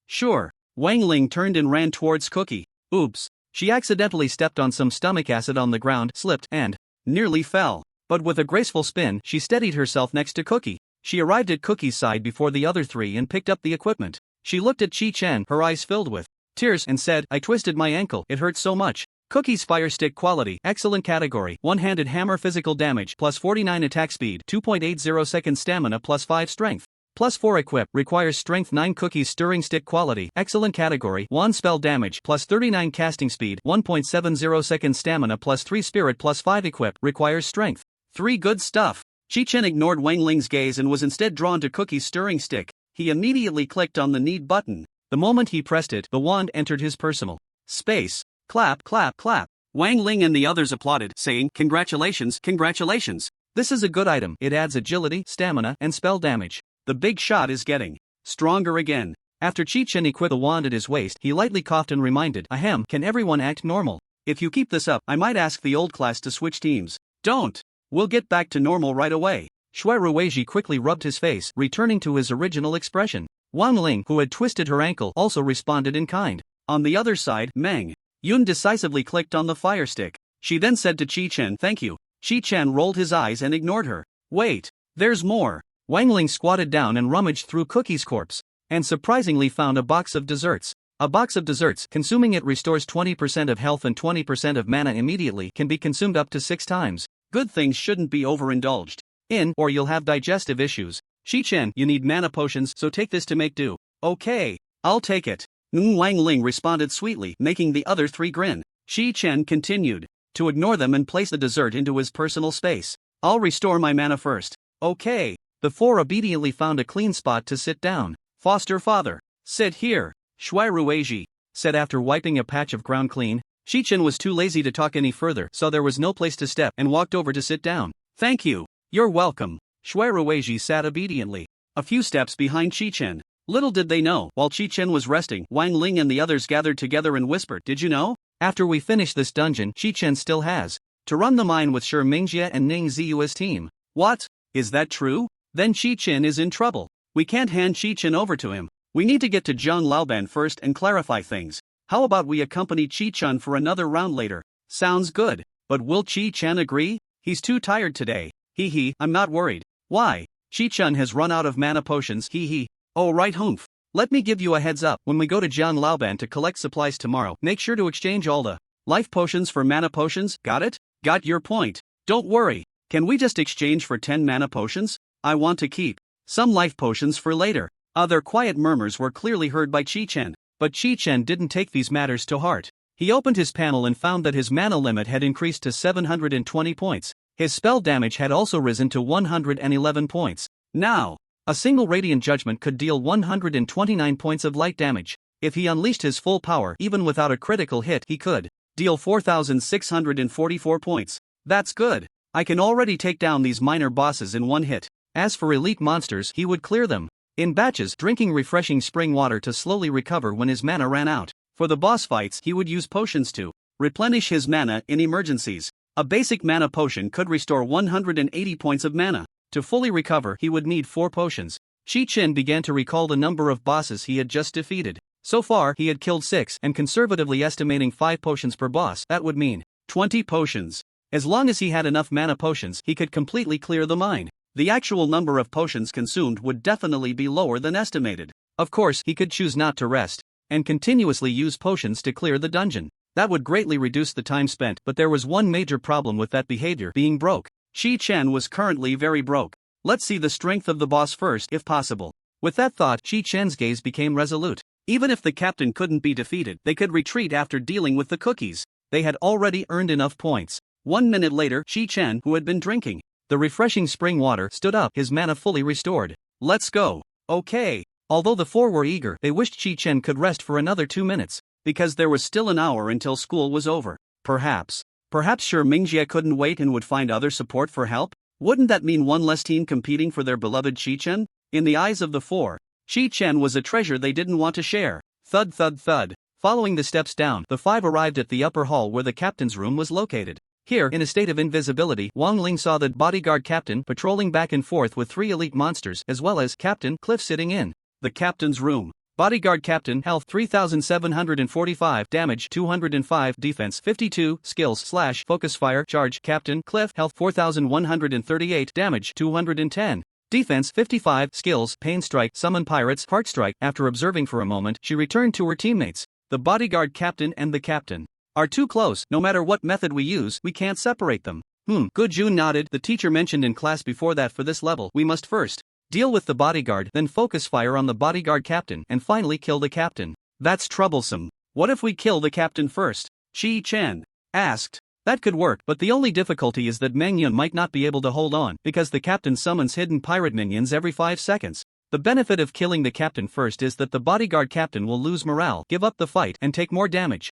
Sure. Wang Ling turned and ran towards Cookie. Oops. She accidentally stepped on some stomach acid on the ground, slipped, and nearly fell. But with a graceful spin, she steadied herself next to Cookie. She arrived at Cookie's side before the other 3 and picked up the equipment. She looked at Chi-Chen, her eyes filled with tears, and said, I twisted my ankle, it hurts so much. Cookie's fire stick quality, excellent category, one-handed hammer physical damage, plus 49 attack speed, 2.80 seconds stamina plus 5 strength. Plus 4 equip, requires strength 9 Cookie's stirring stick quality, excellent category, 1 spell damage, plus 39 casting speed, 1.70 seconds stamina plus 3 spirit plus 5 equip, requires strength 3 good stuff. Chi-Chen ignored Wang Ling's gaze and was instead drawn to Cookie's stirring stick. He immediately clicked on the need button. The moment he pressed it, the wand entered his personal space. Clap, clap, clap. Wang Ling and the others applauded, saying, Congratulations, congratulations. This is a good item. It adds agility, stamina, and spell damage. The big shot is getting stronger again. After Chi-Chen equipped the wand at his waist, he lightly coughed and reminded, Ahem, can everyone act normal? If you keep this up, I might ask the old class to switch teams. Don't. We'll get back to normal right away. Shui Ruiji quickly rubbed his face, returning to his original expression. Wang Ling, who had twisted her ankle, also responded in kind. On the other side, Meng Yun decisively clicked on the fire stick. She then said to Chi-Chen, Thank you. Chi-Chen rolled his eyes and ignored her. Wait, there's more. Wang Ling squatted down and rummaged through Cookie's corpse. and surprisingly found a box of desserts. A box of desserts, consuming it restores 20% of health and 20% of mana immediately, can be consumed up to 6 times. Good things shouldn't be overindulged in, or you'll have digestive issues. Chi-Chen, you need mana potions, so take this to make do. Okay, I'll take it. Wang Ling responded sweetly, making the other 3 grin. Chi-Chen continued to ignore them and place the dessert into his personal space. I'll restore my mana first. Okay. The 4 obediently found a clean spot to sit down. Foster father, sit here. Shui Rueji said after wiping a patch of ground clean. Chi-Chen was too lazy to talk any further, so there was no place to step, and walked over to sit down. Thank you. You're welcome. Shui Rueji sat obediently, a few steps behind Chi-Chen. Little did they know, while Chi-Chen was resting, Wang Ling and the others gathered together and whispered, "Did you know? After we finish this dungeon, Chi-Chen still has to run the mine with Shi Mingjie and Ning Ziyu's team." What? Is that true? Then Chi-Chen is in trouble. We can't hand Chi-Chen over to him. We need to get to Zhang Laoban first and clarify things. How about we accompany Chi-Chen for another round later? Sounds good. But will Chi-Chen agree? He's too tired today. Hee, I'm not worried. Why? Chi-Chen has run out of mana potions, hee. Oh right, humph. Let me give you a heads up. When we go to Zhang Laoban to collect supplies tomorrow, make sure to exchange all the life potions for mana potions, got it? Got your point. Don't worry. Can we just exchange for 10 mana potions? I want to keep some life potions for later. Other quiet murmurs were clearly heard by Chi-Chen, but Chi-Chen didn't take these matters to heart. He opened his panel and found that his mana limit had increased to 720 points. His spell damage had also risen to 111 points. Now, a single Radiant Judgment could deal 129 points of light damage. If he unleashed his full power, even without a critical hit, he could deal 4,644 points. That's good. I can already take down these minor bosses in one hit. As for elite monsters, he would clear them in batches, drinking refreshing spring water to slowly recover when his mana ran out. For the boss fights, he would use potions to replenish his mana in emergencies. A basic mana potion could restore 180 points of mana. To fully recover, he would need 4 potions. Chi-Chen began to recall the number of bosses he had just defeated. So far, he had killed 6, and conservatively estimating 5 potions per boss, that would mean 20 potions. As long as he had enough mana potions, he could completely clear the mine. The actual number of potions consumed would definitely be lower than estimated. Of course, he could choose not to rest and continuously use potions to clear the dungeon. That would greatly reduce the time spent, but there was one major problem with that behavior: being broke. Chi-Chen was currently very broke. Let's see the strength of the boss first, if possible. With that thought, Chi-Chen's gaze became resolute. Even if the captain couldn't be defeated, they could retreat after dealing with the cookies. They had already earned enough points. 1 minute later, Chi-Chen, who had been drinking the refreshing spring water, stood up, his mana fully restored. Let's go. Okay. Although the 4 were eager, they wished Chi-Chen could rest for another 2 minutes, because there was still an hour until school was over. Perhaps Shi Mingjie couldn't wait and would find other support for help? Wouldn't that mean one less team competing for their beloved Chi-Chen? In the eyes of the 4, Chi-Chen was a treasure they didn't want to share. Thud thud thud. Following the steps down, the 5 arrived at the upper hall where the captain's room was located. Here, in a state of invisibility, Wang Ling saw the bodyguard captain patrolling back and forth with 3 elite monsters, as well as Captain Cliff sitting in the captain's room. Bodyguard captain, health 3,745, damage 205, defense 52, skills / focus fire charge. Captain Cliff, health 4,138, damage 210. Defense 55, skills pain strike, summon pirates, heart strike. After observing for a moment, she returned to her teammates. The bodyguard captain and the captain are too close. No matter what method we use, we can't separate them. Good. Jun nodded. The teacher mentioned in class before that for this level, we must first deal with the bodyguard, then focus fire on the bodyguard captain, and finally kill the captain. That's troublesome. What if we kill the captain first? Chi-Chen asked. That could work, but the only difficulty is that Mangyun might not be able to hold on, because the captain summons hidden pirate minions every 5 seconds. The benefit of killing the captain first is that the bodyguard captain will lose morale, give up the fight, and take more damage.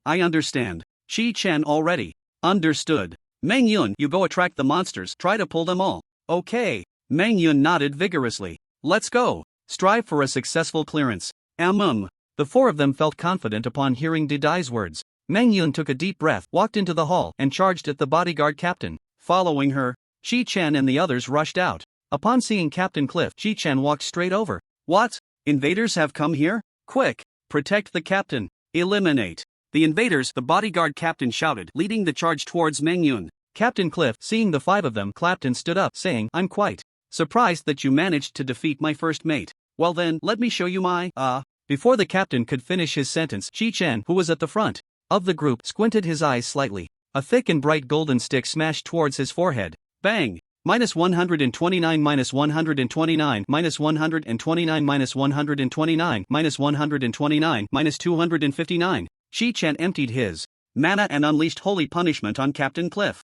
I understand. Chi-Chen already understood. Mangyun, you go attract the monsters, try to pull them all. Okay. Mangyun nodded vigorously. Let's go. Strive for a successful clearance. The 4 of them felt confident upon hearing Didai's words. Mangyun took a deep breath, walked into the hall, and charged at the bodyguard captain. Following her, Chi-Chen and the others rushed out. Upon seeing Captain Cliff, Chi-Chen walked straight over. What? Invaders have come here? Quick! Protect the captain. Eliminate the invaders, the bodyguard captain shouted, leading the charge towards Mangyun. Captain Cliff, seeing the 5 of them, clapped and stood up, saying, I'm quite surprised that you managed to defeat my first mate. Well then, let me show you my, Before the captain could finish his sentence, Chi-Chen, who was at the front of the group, squinted his eyes slightly. A thick and bright golden stick smashed towards his forehead. Bang! -129, -129, -129, -129, -129, -259. Chi-Chen emptied his mana and unleashed holy punishment on Captain Cliff.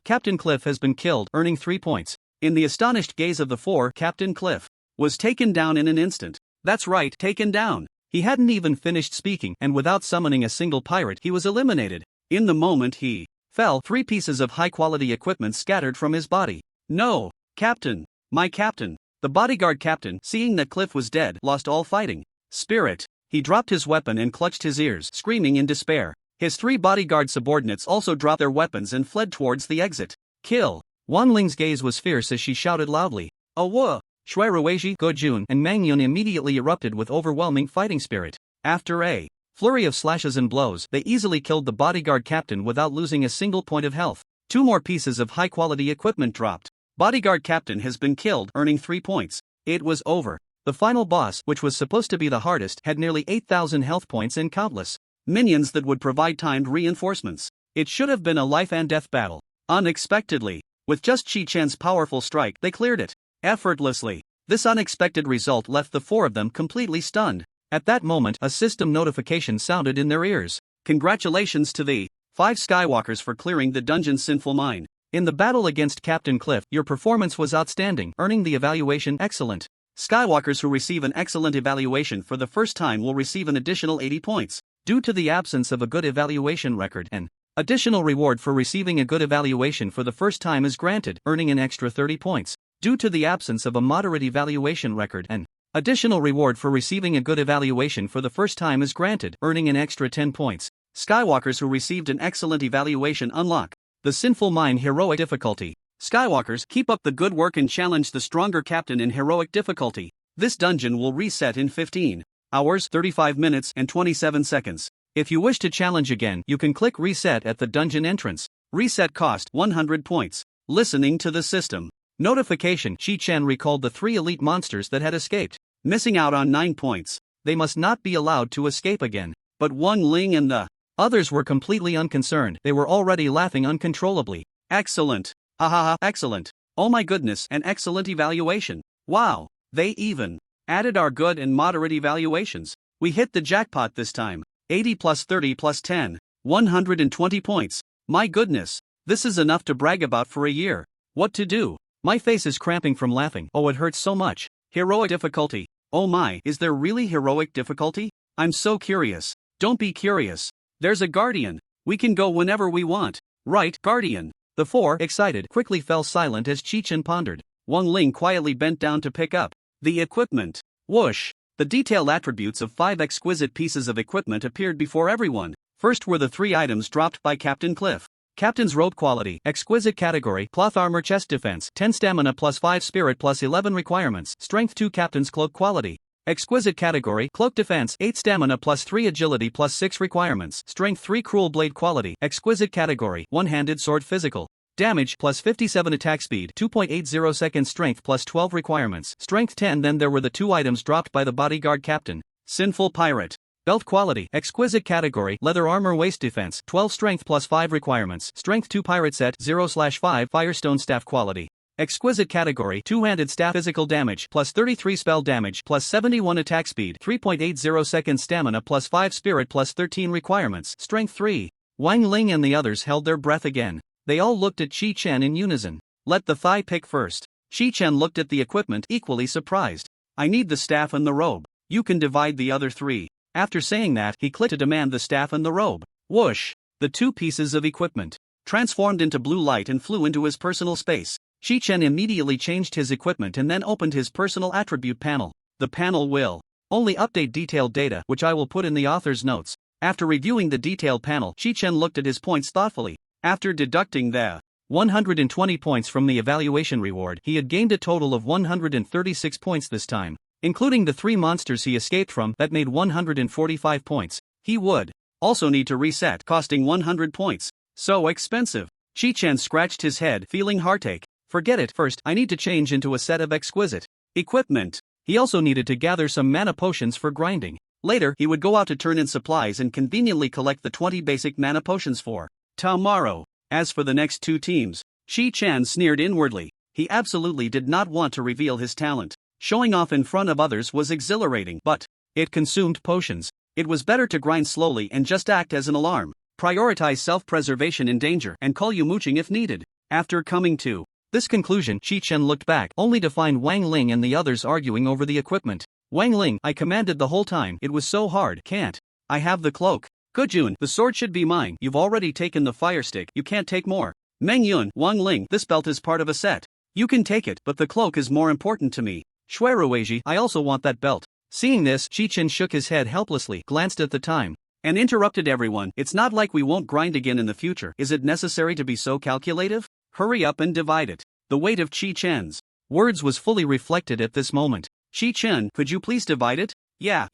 Captain Cliff has been killed, earning 3 points. In the astonished gaze of the four, Captain Cliff was taken down in an instant. That's right, taken down. He hadn't even finished speaking, and without summoning a single pirate, he was eliminated. In the moment he fell, 3 pieces of high-quality equipment scattered from his body. No, Captain, my captain. The bodyguard captain, seeing that Cliff was dead, lost all fighting spirit. He dropped his weapon and clutched his ears, screaming in despair. His 3 bodyguard subordinates also dropped their weapons and fled towards the exit. Kill! Wan Ling's gaze was fierce as she shouted loudly. "Awa!" Shui Ruiji, Gojun, and Mang Yun immediately erupted with overwhelming fighting spirit. After a flurry of slashes and blows, they easily killed the bodyguard captain without losing a single point of health. 2 more pieces of high-quality equipment dropped. Bodyguard captain has been killed, earning 3 points. It was over. The final boss, which was supposed to be the hardest, had nearly 8,000 health points and countless minions that would provide timed reinforcements. It should have been a life-and-death battle. Unexpectedly, with just Chi-Chen's powerful strike, they cleared it effortlessly. This unexpected result left the 4 of them completely stunned. At that moment, a system notification sounded in their ears. Congratulations to the 5 Skywalkers for clearing the dungeon's sinful mine. In the battle against Captain Cliff, your performance was outstanding, earning the evaluation excellent. Skywalkers who receive an excellent evaluation for the first time will receive an additional 80 points. Due to the absence of a good evaluation record, an additional reward for receiving a good evaluation for the first time is granted, earning an extra 30 points. Due to the absence of a moderate evaluation record, an additional reward for receiving a good evaluation for the first time is granted, earning an extra 10 points. Skywalkers who received an excellent evaluation unlock the Sinful Mine Heroic Difficulty. Skywalkers, keep up the good work and challenge the stronger captain in Heroic Difficulty. This dungeon will reset in 15 hours, 35 minutes, and 27 seconds. If you wish to challenge again, you can click Reset at the dungeon entrance. Reset cost 100 points. Listening to the system notification, Chi-Chen recalled the 3 elite monsters that had escaped, missing out on 9 points. They must not be allowed to escape again. But Wan Ling and the others were completely unconcerned. They were already laughing uncontrollably. Excellent. Excellent. Oh my goodness, an excellent evaluation. Wow, they even added our good and moderate evaluations. We hit the jackpot this time. 80 plus 30 plus 10. 120 points. My goodness. This is enough to brag about for a year. What to do? My face is cramping from laughing. Oh, it hurts so much. Heroic difficulty. Oh my, is there really heroic difficulty? I'm so curious. Don't be curious. There's a guardian. We can go whenever we want. Right, guardian. The 4, excited, quickly fell silent as Chi-Chen pondered. Wang Ling quietly bent down to pick up the equipment. Whoosh! The detailed attributes of 5 exquisite pieces of equipment appeared before everyone. First were the 3 items dropped by Captain Cliff. Captain's robe quality, exquisite category, cloth armor chest defense, 10 stamina plus 5 spirit plus 11 requirements, strength 2 captain's cloak quality. Exquisite category, cloak defense, 8 stamina plus 3 agility plus 6 requirements, strength 3 cruel blade quality. Exquisite category, one-handed sword physical. Damage plus 57 attack speed, 2.80 seconds strength plus 12 requirements, strength 10. Then there were the 2 items dropped by the bodyguard captain. Sinful pirate. Belt quality, exquisite category, leather armor waist defense, 12 strength plus 5 requirements, strength 2 pirate set, 0/5 firestone staff quality. Exquisite category, 2-handed staff physical damage plus 33 spell damage plus 71 attack speed, 3.80 seconds stamina plus 5 spirit plus 13 requirements, strength 3. Wang Ling and the others held their breath again. They all looked at Chi-Chen in unison. Let the thigh pick first. Chi-Chen looked at the equipment, equally surprised. I need the staff and the robe. You can divide the other 3. After saying that, he clicked to demand the staff and the robe. Whoosh! The 2 pieces of equipment transformed into blue light and flew into his personal space. Chi-Chen immediately changed his equipment and then opened his personal attribute panel. The panel will only update detailed data, which I will put in the author's notes. After reviewing the detailed panel, Chi-Chen looked at his points thoughtfully. After deducting the 120 points from the evaluation reward, he had gained a total of 136 points this time, including the 3 monsters he escaped from that made 145 points. He would also need to reset, costing 100 points. So expensive. Chi-Chen scratched his head, feeling heartache. Forget it. First, I need to change into a set of exquisite equipment. He also needed to gather some mana potions for grinding. Later, he would go out to turn in supplies and conveniently collect the 20 basic mana potions for tomorrow. As for the next two teams, Chi-Chen sneered inwardly. He absolutely did not want to reveal his talent. Showing off in front of others was exhilarating, but it consumed potions. It was better to grind slowly and just act as an alarm. Prioritize self-preservation in danger and call you mooching if needed. After coming to this conclusion, Chi-Chen looked back, only to find Wang Ling and the others arguing over the equipment. Wang Ling, I commanded the whole time, it was so hard. Can't I have the cloak? Gujun, the sword should be mine. You've already taken the fire stick, you can't take more. Meng Yun, Wang Ling, this belt is part of a set. You can take it, but the cloak is more important to me. Shuerueji, I also want that belt. Seeing this, Chi-Chen shook his head helplessly, glanced at the time, and interrupted everyone. It's not like we won't grind again in the future. Is it necessary to be so calculative? Hurry up and divide it. The weight of Chi-Chen's words was fully reflected at this moment. Chi-Chen, could you please divide it? Yeah.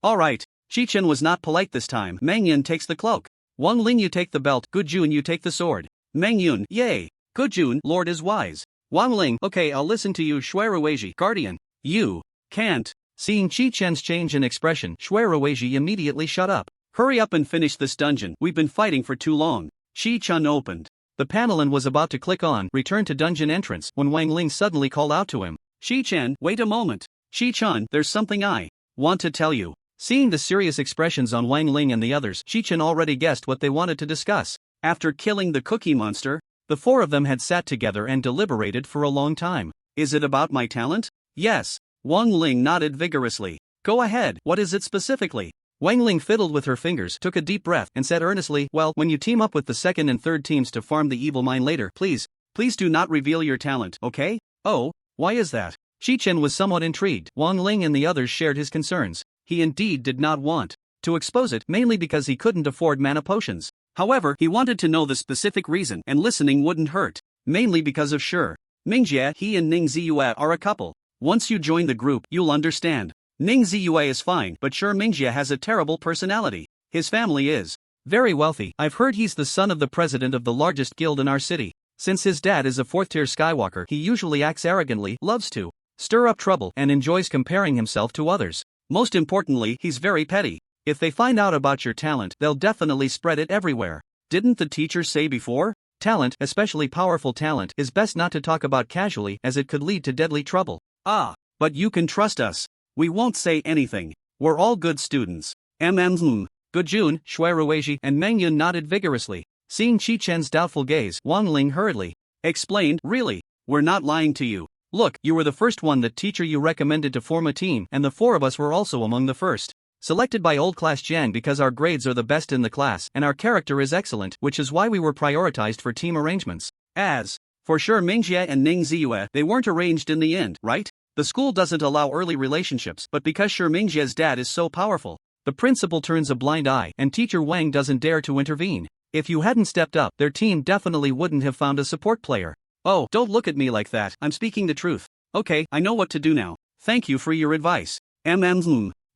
Alright. Chi-Chen was not polite this time. Meng Yun takes the cloak. Wang Ling, you take the belt. Gujun, you take the sword. Meng Yun, yay. Gujun, Lord is wise. Wang Ling, okay, I'll listen to you. Shuerueji, Guardian. You can't. Seeing Chi-Chen's change in expression, Shuerueji immediately shut up. Hurry up and finish this dungeon. We've been fighting for too long. Chi-Chen opened the panel and was about to click on return to dungeon entrance when Wang Ling suddenly called out to him. Chi-Chen, wait a moment. Chi-Chen, there's something I want to tell you. Seeing the serious expressions on Wang Ling and the others, Chi-Chen already guessed what they wanted to discuss. After killing the cookie monster, the four of them had sat together and deliberated for a long time. Is it about my talent? Yes. Wang Ling nodded vigorously. Go ahead, what is it specifically? Wang Ling fiddled with her fingers, took a deep breath, and said earnestly, well, when you team up with the second and third teams to farm the evil mine later, please do not reveal your talent, okay? Oh, why is that? Chi-Chen was somewhat intrigued. Wang Ling and the others shared his concerns. He indeed did not want to expose it, mainly because he couldn't afford mana potions. However, he wanted to know the specific reason, and listening wouldn't hurt. Mainly because of Sure Mingjie, he and Ning Ziyue are a couple. Once you join the group, you'll understand. Ning Ziyue is fine, but Sure Mingjie has a terrible personality. His family is very wealthy. I've heard he's the son of the president of the largest guild in our city. Since his dad is a fourth-tier Skywalker, he usually acts arrogantly, loves to stir up trouble, and enjoys comparing himself to others. Most importantly, he's very petty. If they find out about your talent, they'll definitely spread it everywhere. Didn't the teacher say before? Talent, especially powerful talent, is best not to talk about casually as it could lead to deadly trouble. Ah, but you can trust us. We won't say anything. We're all good students. Gujun, Shuerueji, and Meng Yun nodded vigorously. Seeing Chi-Chen's doubtful gaze, Wang Ling hurriedly explained, really, we're not lying to you. Look, you were the first one that teacher you recommended to form a team, and the four of us were also among the first. Selected by old class Jiang because our grades are the best in the class and our character is excellent, which is why we were prioritized for team arrangements. As for Sure Mingjie and Ning Ziyue, they weren't arranged in the end, right? The school doesn't allow early relationships, but because Sure Mingjie's dad is so powerful, the principal turns a blind eye and teacher Wang doesn't dare to intervene. If you hadn't stepped up, their team definitely wouldn't have found a support player. Oh, don't look at me like that, I'm speaking the truth. Okay, I know what to do now. Thank you for your advice.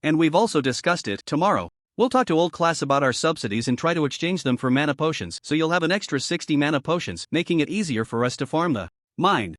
And we've also discussed it. Tomorrow, we'll talk to old class about our subsidies and try to exchange them for mana potions, so you'll have an extra 60 mana potions, making it easier for us to farm the mine.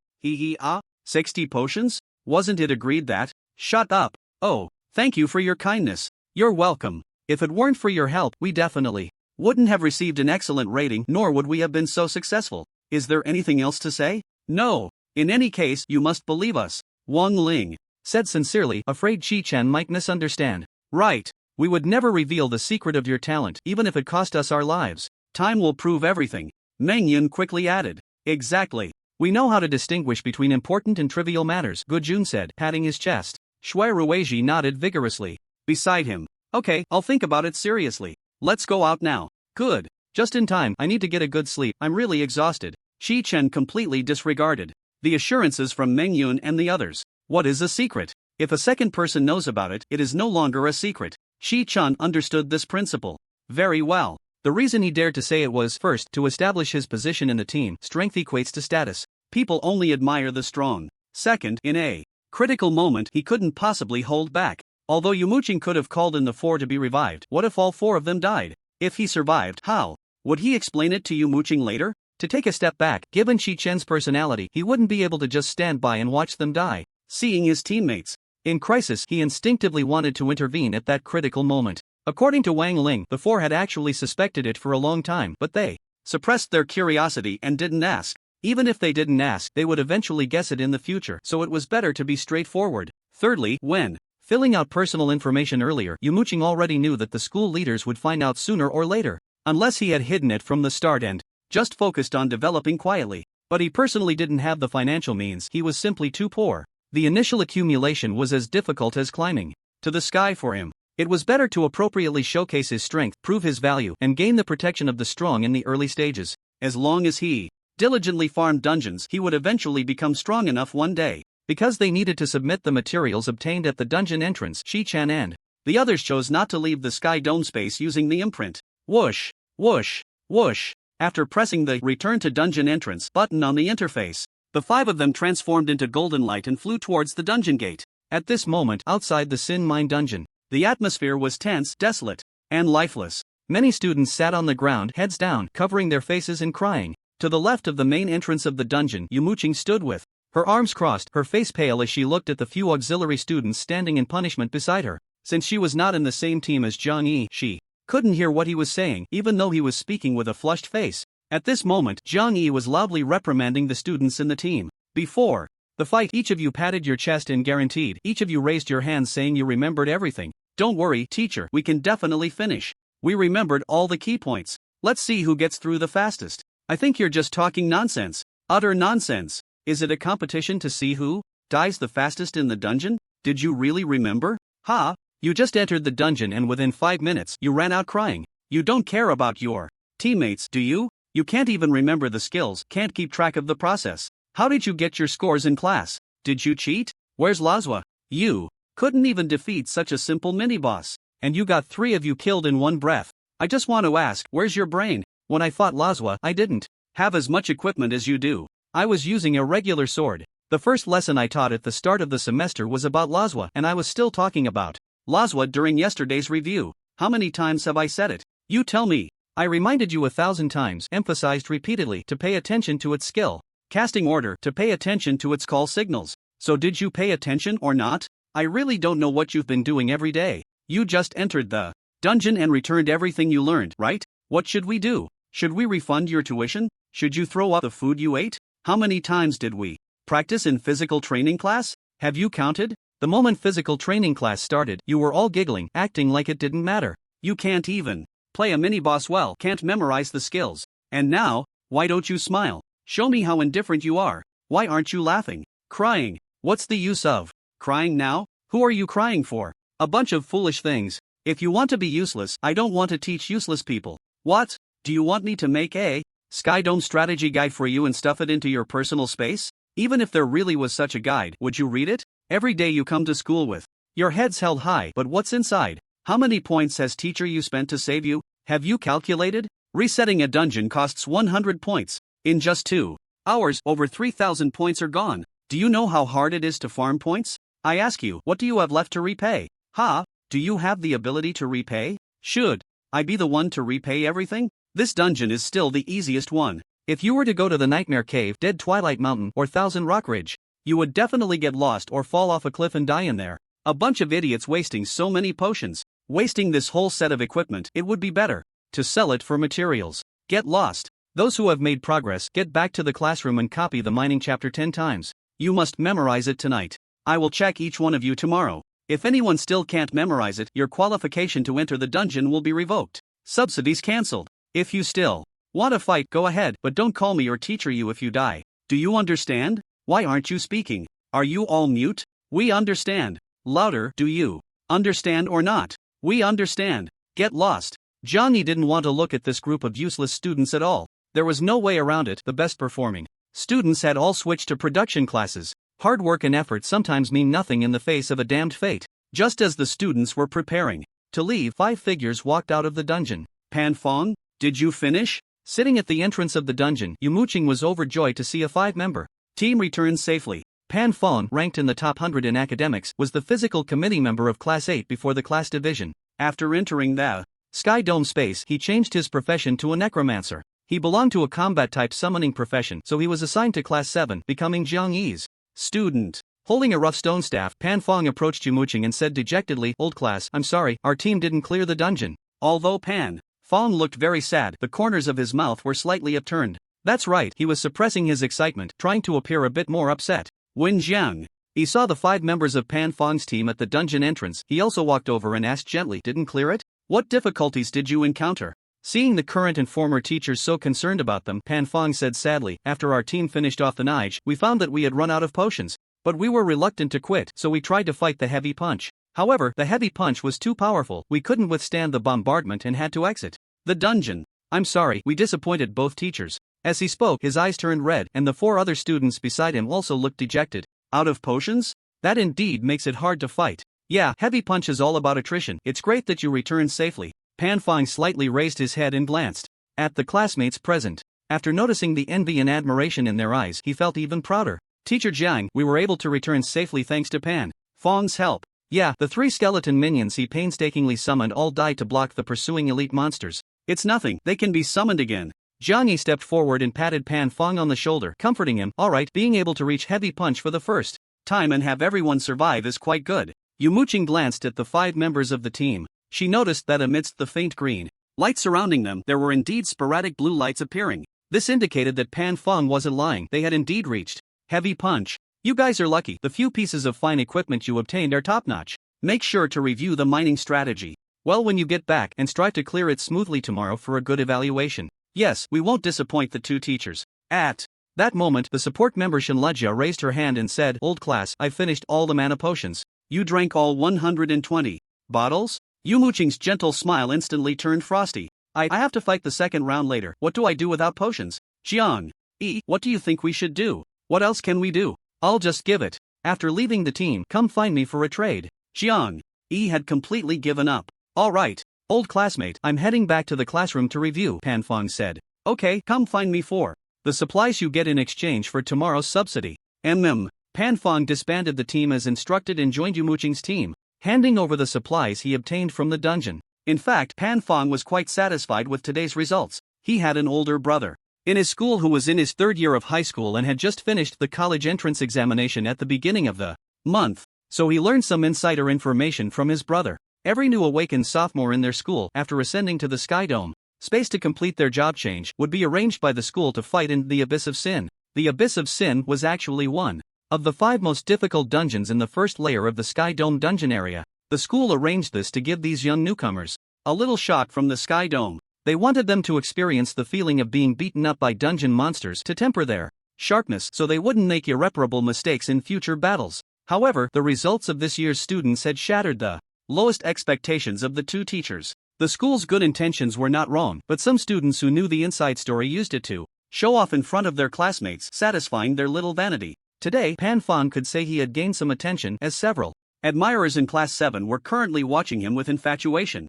60 potions? Wasn't it agreed that? Shut up. Oh, thank you for your kindness. You're welcome. If it weren't for your help, we definitely wouldn't have received an excellent rating, nor would we have been so successful. Is there anything else to say? No. In any case, you must believe us. Wang Ling said sincerely, afraid Chi-Chen might misunderstand. Right. We would never reveal the secret of your talent, even if it cost us our lives. Time will prove everything. Meng Yun quickly added. Exactly. We know how to distinguish between important and trivial matters, Gujun said, patting his chest. Shuerueji nodded vigorously beside him. Okay, I'll think about it seriously. Let's go out now. Good. Just in time, I need to get a good sleep, I'm really exhausted. Chi-Chen completely disregarded the assurances from Meng Yun and the others. What is a secret? If a second person knows about it, it is no longer a secret. Chi-Chen understood this principle very well. The reason he dared to say it was, first, to establish his position in the team. Strength equates to status. People only admire the strong. Second, in a critical moment, he couldn't possibly hold back. Although Yumuching could have called in the four to be revived, what if all four of them died? If he survived, how would he explain it to Yumuching later? To take a step back, given Chi-Chen's personality, he wouldn't be able to just stand by and watch them die. Seeing his teammates In crisis, he instinctively wanted to intervene at that critical moment. According to Wang Ling, the four had actually suspected it for a long time, but they suppressed their curiosity and didn't ask. Even if they didn't ask, they would eventually guess it in the future, so it was better to be straightforward. Thirdly, when filling out personal information earlier, Yumuching already knew that the school leaders would find out sooner or later, unless he had hidden it from the start and just focused on developing quietly. But he personally didn't have the financial means, he was simply too poor. The initial accumulation was as difficult as climbing to the sky for him. It was better to appropriately showcase his strength, prove his value, and gain the protection of the strong in the early stages. As long as he diligently farmed dungeons, he would eventually become strong enough one day. Because they needed to submit the materials obtained at the dungeon entrance, Chi-Chen and the others chose not to leave the sky dome space using the imprint. Whoosh, whoosh, whoosh. After pressing the Return to Dungeon Entrance button on the interface, the five of them transformed into golden light and flew towards the dungeon gate. At this moment, outside the Sin Mine dungeon, the atmosphere was tense, desolate, and lifeless. Many students sat on the ground, heads down, covering their faces and crying. To the left of the main entrance of the dungeon, Yumuching stood with her arms crossed, her face pale as she looked at the few auxiliary students standing in punishment beside her. Since she was not in the same team as Zhang Yi, she couldn't hear what he was saying, even though he was speaking with a flushed face. At this moment, Zhang Yi was loudly reprimanding the students in the team. Before the fight, each of you patted your chest and guaranteed, each of you raised your hands saying you remembered everything. Don't worry, teacher, we can definitely finish. We remembered all the key points. Let's see who gets through the fastest. I think you're just talking nonsense. Utter nonsense. Is it a competition to see who dies the fastest in the dungeon? Did you really remember? Ha! You just entered the dungeon and within 5 minutes, you ran out crying. You don't care about your teammates, do you? You can't even remember the skills, can't keep track of the process. How did you get your scores in class? Did you cheat? Where's Lazo? You couldn't even defeat such a simple mini-boss. And you got 3 of you killed in one breath. I just want to ask, where's your brain? When I fought Lazo, I didn't have as much equipment as you do. I was using a regular sword. The first lesson I taught at the start of the semester was about Lazo, and I was still talking about Lazo during yesterday's review. How many times have I said it? You tell me. I reminded you 1,000 times, emphasized repeatedly to pay attention to its skill casting order, to pay attention to its call signals. So did you pay attention or not? I really don't know what you've been doing every day. You just entered the dungeon and returned everything you learned, right? What should we do? Should we refund your tuition? Should you throw up the food you ate? How many times did we practice in physical training class? Have you counted? The moment physical training class started, you were all giggling, acting like it didn't matter. You can't even play a mini-boss well, can't memorize the skills. And now, why don't you smile? Show me how indifferent you are. Why aren't you laughing? Crying. What's the use of crying now? Who are you crying for? A bunch of foolish things. If you want to be useless, I don't want to teach useless people. What? Do you want me to make a Sky Dome strategy guide for you and stuff it into your personal space? Even if there really was such a guide, would you read it? Every day you come to school with your heads held high, but what's inside? How many points has teacher you spent to save you? Have you calculated? Resetting a dungeon costs 100 points. In just 2 hours, over 3,000 points are gone. Do you know how hard it is to farm points? I ask you, what do you have left to repay? Ha? Do you have the ability to repay? Should I be the one to repay everything? This dungeon is still the easiest one. If you were to go to the Nightmare Cave, Dead Twilight Mountain, or Thousand Rock Ridge, you would definitely get lost or fall off a cliff and die in there. A bunch of idiots wasting so many potions. Wasting this whole set of equipment. It would be better to sell it for materials. Get lost. Those who have made progress, get back to the classroom and copy the mining chapter 10 times. You must memorize it tonight. I will check each one of you tomorrow. If anyone still can't memorize it, your qualification to enter the dungeon will be revoked. Subsidies cancelled. If you still want to fight, go ahead, but don't call me or teacher you if you die. Do you understand? Why aren't you speaking? Are you all mute? We understand. Louder, do you understand or not? We understand. Get lost. Johnny didn't want to look at this group of useless students at all. There was no way around it. The best performing students had all switched to production classes. Hard work and effort sometimes mean nothing in the face of a damned fate. Just as the students were preparing to leave, 5 figures walked out of the dungeon. Pan Fong, did you finish? Sitting at the entrance of the dungeon, Yumuching was overjoyed to see a 5-member team return safely. Pan Fong, ranked in the top 100 in academics, was the physical committee member of Class 8 before the class division. After entering the Sky Dome space, he changed his profession to a necromancer. He belonged to a combat-type summoning profession, so he was assigned to Class 7, becoming Jiang Yi's student. Holding a rough stone staff, Pan Fong approached Yumuching and said dejectedly, "Old class, I'm sorry, our team didn't clear the dungeon." Although Pan Fong looked very sad, the corners of his mouth were slightly upturned. That's right, he was suppressing his excitement, trying to appear a bit more upset. When Jiang he saw the 5 members of Pan Fong's team at the dungeon entrance, he also walked over and asked gently, "Didn't clear it? What difficulties did you encounter?" Seeing the current and former teachers so concerned about them, Pan Fong said sadly, "After our team finished off the Nige, we found that we had run out of potions. But we were reluctant to quit, so we tried to fight the heavy punch. However, the heavy punch was too powerful, we couldn't withstand the bombardment and had to exit the dungeon. I'm sorry, we disappointed both teachers." As he spoke, his eyes turned red, and the 4 other students beside him also looked dejected. Out of potions? That indeed makes it hard to fight. Yeah, heavy punch is all about attrition. It's great that you returned safely. Pan Fong slightly raised his head and glanced at the classmates present. After noticing the envy and admiration in their eyes, he felt even prouder. "Teacher Jiang, we were able to return safely thanks to Pan Fong's help." Yeah, the 3 skeleton minions he painstakingly summoned all died to block the pursuing elite monsters. "It's nothing, they can be summoned again." Jiang Yi stepped forward and patted Pan Fong on the shoulder, comforting him. "Alright, being able to reach heavy punch for the first time and have everyone survive is quite good." Yumuching glanced at the 5 members of the team. She noticed that amidst the faint green light surrounding them, there were indeed sporadic blue lights appearing. This indicated that Pan Fong wasn't lying, they had indeed reached heavy punch. "You guys are lucky, the few pieces of fine equipment you obtained are top-notch. Make sure to review the mining strategy well when you get back and strive to clear it smoothly tomorrow for a good evaluation." Yes, we won't disappoint the 2 teachers. At that moment, the support member Shinlejia raised her hand and said, "Old class, I've finished all the mana potions." "You drank all 120 bottles?" Yumuching's gentle smile instantly turned frosty. I have to fight the second round later. What do I do without potions?" "Jiang Yi, what do you think we should do?" "What else can we do? I'll just give it. After leaving the team, come find me for a trade." Jiang Yi had completely given up. "Alright, old classmate, I'm heading back to the classroom to review," Pan Fong said. "Okay, come find me for the supplies you get in exchange for tomorrow's subsidy." Pan Fong disbanded the team as instructed and joined Yumuching's team, handing over the supplies he obtained from the dungeon. In fact, Pan Fong was quite satisfied with today's results. He had an older brother in his school who was in his 3rd year of high school and had just finished the college entrance examination at the beginning of the month, so he learned some insider information from his brother. Every new awakened sophomore in their school, after ascending to the Sky Dome space to complete their job change, would be arranged by the school to fight in the Abyss of Sin. The Abyss of Sin was actually one of the 5 most difficult dungeons in the first layer of the Sky Dome dungeon area. The school arranged this to give these young newcomers a little shock from the Sky Dome. They wanted them to experience the feeling of being beaten up by dungeon monsters to temper their sharpness so they wouldn't make irreparable mistakes in future battles. However, the results of this year's students had shattered the lowest expectations of the 2 teachers. The school's good intentions were not wrong, but some students who knew the inside story used it to show off in front of their classmates, satisfying their little vanity. Today, Pan Fong could say he had gained some attention, as several admirers in Class 7 were currently watching him with infatuation.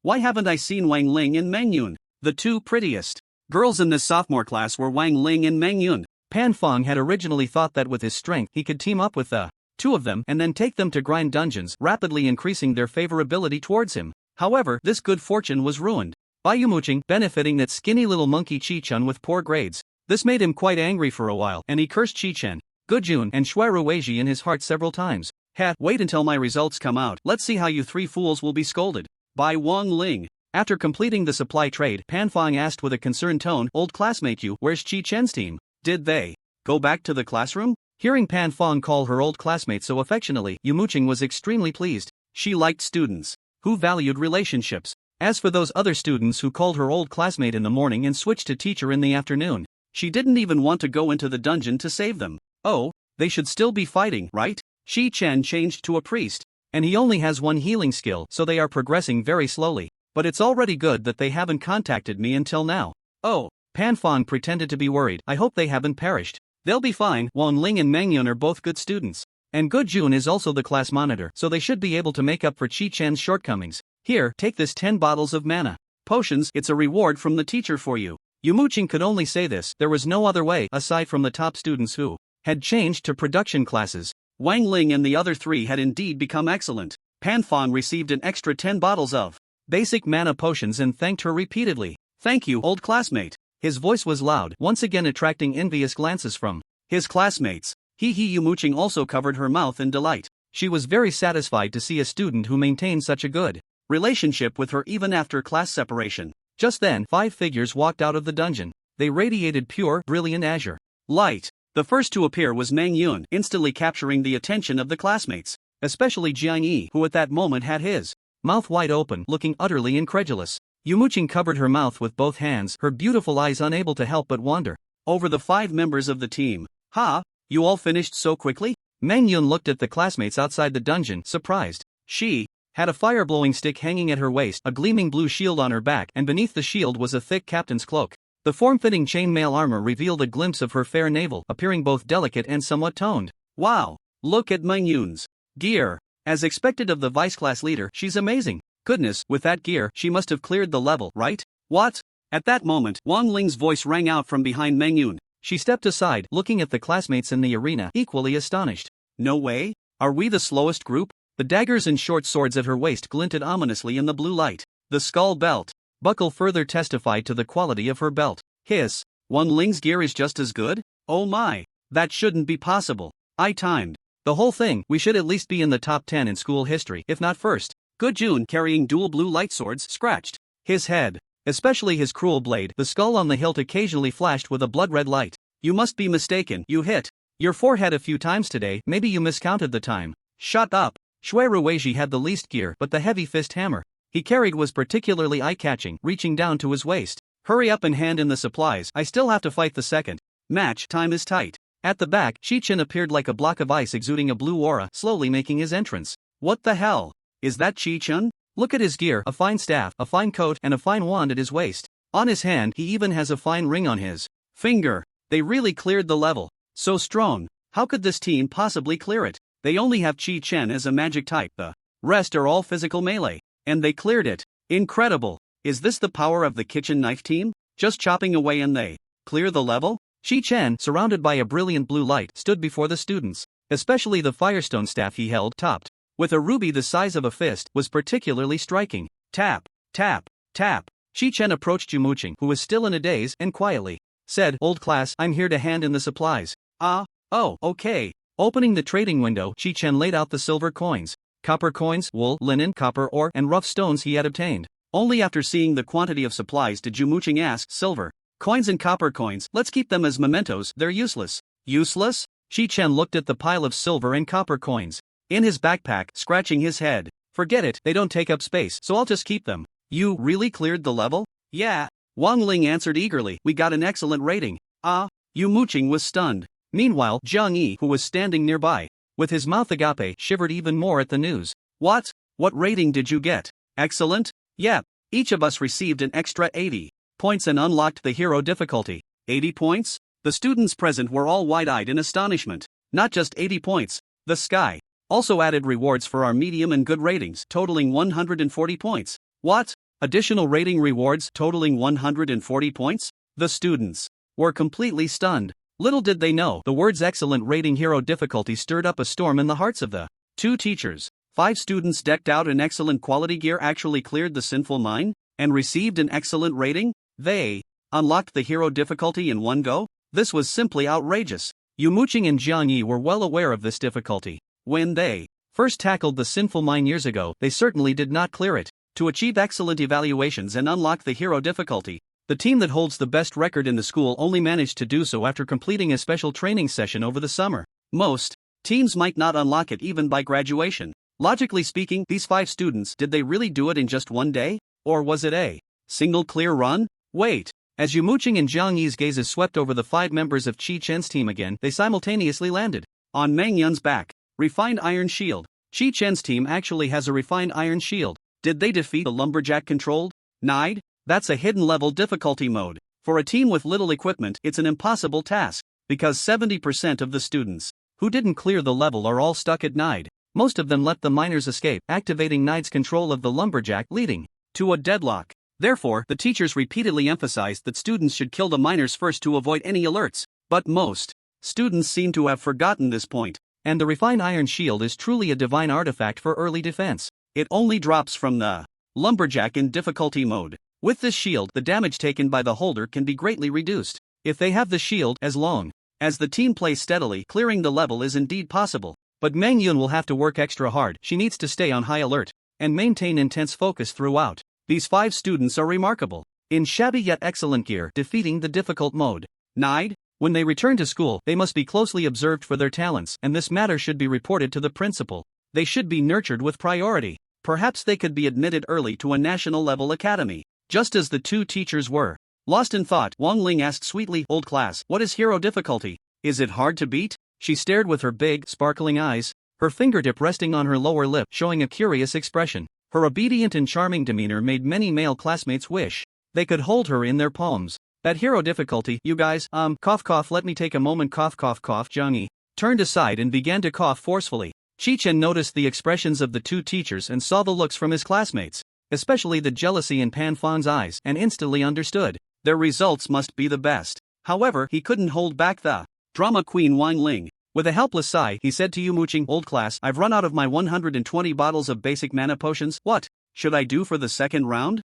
Why haven't I seen Wang Ling and Meng Yun? The 2 prettiest girls in this sophomore class were Wang Ling and Meng Yun. Pan Fong had originally thought that with his strength he could team up with the 2 of them and then take them to grind dungeons, rapidly increasing their favorability towards him. However, this good fortune was ruined by Yumuching benefiting that skinny little monkey Chi-Chen with poor grades. This made him quite angry for a while, and he cursed Chi-Chen, Gujun, and Shuiruweiji in his heart several times. Wait until my results come out. Let's see how you 3 fools will be scolded. By Wang Ling. After completing the supply trade, Pan Fong asked with a concerned tone, "Old classmate you, where's Chi-Chen's team? Did they go back to the classroom?" Hearing Pan Fong call her old classmate so affectionately, Yumuching was extremely pleased. She liked students who valued relationships. As for those other students who called her old classmate in the morning and switched to teacher in the afternoon, she didn't even want to go into the dungeon to save them. Oh, they should still be fighting, right? Chi-Chen changed to a priest, and he only has 1 healing skill, so they are progressing very slowly. But it's already good that they haven't contacted me until now. Oh, Pan Fong pretended to be worried. I hope they haven't perished. They'll be fine. Wang Ling and Meng Yun are both good students. And Gujun is also the class monitor, so they should be able to make up for Chi-Chen's shortcomings. Here, take this 10 bottles of mana potions. It's a reward from the teacher for you. Yumuching could only say this. There was no other way, aside from the top students who had changed to production classes. Wang Ling and the other 3 had indeed become excellent. Pan Fong received an extra 10 bottles of basic mana potions and thanked her repeatedly. "Thank you, old classmate." His voice was loud, once again attracting envious glances from his classmates. Yumuching also covered her mouth in delight. She was very satisfied to see a student who maintained such a good relationship with her even after class separation. Just then, 5 figures walked out of the dungeon. They radiated pure, brilliant azure light. The first to appear was Mang Yun, instantly capturing the attention of the classmates, especially Jiang Yi, who at that moment had his mouth wide open, looking utterly incredulous. Yumuching covered her mouth with both hands, her beautiful eyes unable to help but wander over the 5 members of the team. "Ha, you all finished so quickly?" Mang Yun looked at the classmates outside the dungeon, surprised. She had a fire-blowing stick hanging at her waist, a gleaming blue shield on her back, and beneath the shield was a thick captain's cloak. The form-fitting chainmail armor revealed a glimpse of her fair navel, appearing both delicate and somewhat toned. Wow! Look at Mang Yun's gear. As expected of the vice-class leader, she's amazing. Goodness, with that gear, she must have cleared the level, right? What? At that moment, Wang Ling's voice rang out from behind Mang Yun. She stepped aside, looking at the classmates in the arena, equally astonished. No way? Are we the slowest group? The daggers and short swords at her waist glinted ominously in the blue light. The skull belt buckle further testified to the quality of her belt. Hiss, Wang Ling's gear is just as good? Oh my, that shouldn't be possible. I timed the whole thing. We should at least be in the top 10 in school history, if not first. Good Jun, carrying dual blue light swords, scratched his head, especially his cruel blade. The skull on the hilt occasionally flashed with a blood-red light. You must be mistaken. You hit your forehead a few times today. Maybe you miscounted the time. Shut up. Shui Ruizhi had the least gear, but the heavy fist hammer he carried was particularly eye-catching, reaching down to his waist. Hurry up and hand in the supplies. I still have to fight the second match. Time is tight. At the back, Chi-Chen appeared like a block of ice exuding a blue aura, slowly making his entrance. What the hell? Is that Chi-Chen? Look at his gear, a fine staff, a fine coat, and a fine wand at his waist. On his hand, he even has a fine ring on his finger. They really cleared the level. So strong. How could this team possibly clear it? They only have Chi-Chen as a magic type. The rest are all physical melee. And they cleared it. Incredible. Is this the power of the kitchen knife team? Just chopping away and they clear the level? Chi-Chen, surrounded by a brilliant blue light, stood before the students. Especially the firestone staff he held, topped with a ruby the size of a fist, was particularly striking. Tap, tap, tap. Chi-Chen approached Yumuching, who was still in a daze, and quietly said, "Old class, I'm here to hand in the supplies." "Ah, oh, okay." Opening the trading window, Chi-Chen laid out the silver coins, copper coins, wool, linen, copper ore, and rough stones he had obtained. Only after seeing the quantity of supplies did Yumuching ask, "Silver coins and copper coins, let's keep them as mementos, they're useless." Useless? Chi-Chen looked at the pile of silver and copper coins in his backpack, scratching his head. "Forget it, they don't take up space, so I'll just keep them." "You really cleared the level?" "Yeah." Wang Ling answered eagerly, "We got an excellent rating." "Ah." Yumuching was stunned. Meanwhile, Jiang Yi, who was standing nearby, with his mouth agape, shivered even more at the news. What rating did you get?" "Excellent?" "Yep. Each of us received an extra 80 points and unlocked the hero difficulty." 80 points? The students present were all wide-eyed in astonishment. Not just 80 points. The sky also added rewards for our medium and good ratings, totaling 140 points. What? Additional rating rewards totaling 140 points? The students were completely stunned. Little did they know, the words excellent rating hero difficulty stirred up a storm in the hearts of the 2 teachers. 5 students decked out in excellent quality gear actually cleared the sinful mine and received an excellent rating? They unlocked the hero difficulty in one go? This was simply outrageous. Yumuching and Jiang Yi were well aware of this difficulty. When they first tackled the sinful mine years ago, they certainly did not clear it. To achieve excellent evaluations and unlock the hero difficulty, the team that holds the best record in the school only managed to do so after completing a special training session over the summer. Most teams might not unlock it even by graduation. Logically speaking, these 5 students, did they really do it in just one day? Or was it a single clear run? Wait. As Yumuching and Jiang Yi's gazes swept over the 5 members of Chi-Chen's team again, they simultaneously landed on Mang Yun's back. Refined iron shield. Chi-Chen's team actually has a refined iron shield. Did they defeat the Lumberjack controlled Nide? That's a hidden level difficulty mode. For a team with little equipment, it's an impossible task, because 70% of the students who didn't clear the level are all stuck at Nide. Most of them let the miners escape, activating Nide's control of the Lumberjack, leading to a deadlock. Therefore, the teachers repeatedly emphasized that students should kill the miners first to avoid any alerts. But most students seem to have forgotten this point. And the refined iron shield is truly a divine artifact for early defense. It only drops from the Lumberjack in difficulty mode. With this shield, the damage taken by the holder can be greatly reduced. If they have the shield as long As the team plays steadily, clearing the level is indeed possible. But Mangyun will have to work extra hard. She needs to stay on high alert and maintain intense focus throughout. These 5 students are remarkable, in shabby yet excellent gear, defeating the difficult mode. Nide? When they return to school, they must be closely observed for their talents, and this matter should be reported to the principal. They should be nurtured with priority. Perhaps they could be admitted early to a national-level academy, just as the 2 teachers were. Lost in thought, Wang Ling asked sweetly, "Old class, what is hero difficulty? Is it hard to beat?" She stared with her big, sparkling eyes, her fingertip resting on her lower lip, showing a curious expression. Her obedient and charming demeanor made many male classmates wish they could hold her in their palms. "That hero difficulty, you guys, cough cough, let me take a moment, cough cough cough." Zhang Yi turned aside and began to cough forcefully. Chi-Chen noticed the expressions of the 2 teachers and saw the looks from his classmates, especially the jealousy in Pan Fang's eyes, and instantly understood their results must be the best. However, he couldn't hold back the drama queen Wang Ling. With a helpless sigh, he said to Yumuching, "Old class, I've run out of my 120 bottles of basic mana potions. What should I do for the second round?"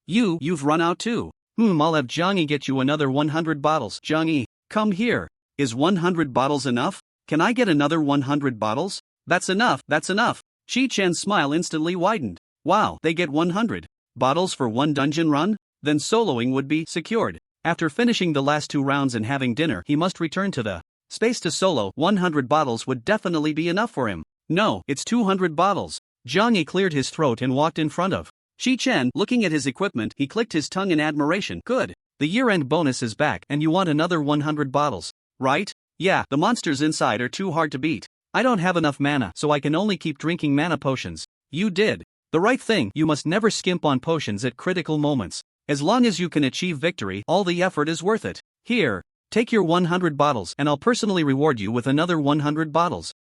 You've run out too. I'll have Zhang Yi get you another 100 bottles. Zhang Yi, come here. Is 100 bottles enough? Can I get another 100 bottles? That's enough. Chi-Chen's smile instantly widened. Wow, they get 100 bottles for one dungeon run? Then soloing would be secured. After finishing the last 2 rounds and having dinner, he must return to the space to solo. 100 bottles would definitely be enough for him. No, it's 200 bottles. Zhang Yi cleared his throat and walked in front of Chi-Chen. Looking at his equipment, he clicked his tongue in admiration. Good. The year-end bonus is back, and you want another 100 bottles, right? Yeah, the monsters inside are too hard to beat. I don't have enough mana, so I can only keep drinking mana potions. You did the right thing. You must never skimp on potions at critical moments. As long as you can achieve victory, all the effort is worth it. Here, take your 100 bottles, and I'll personally reward you with another 100 bottles.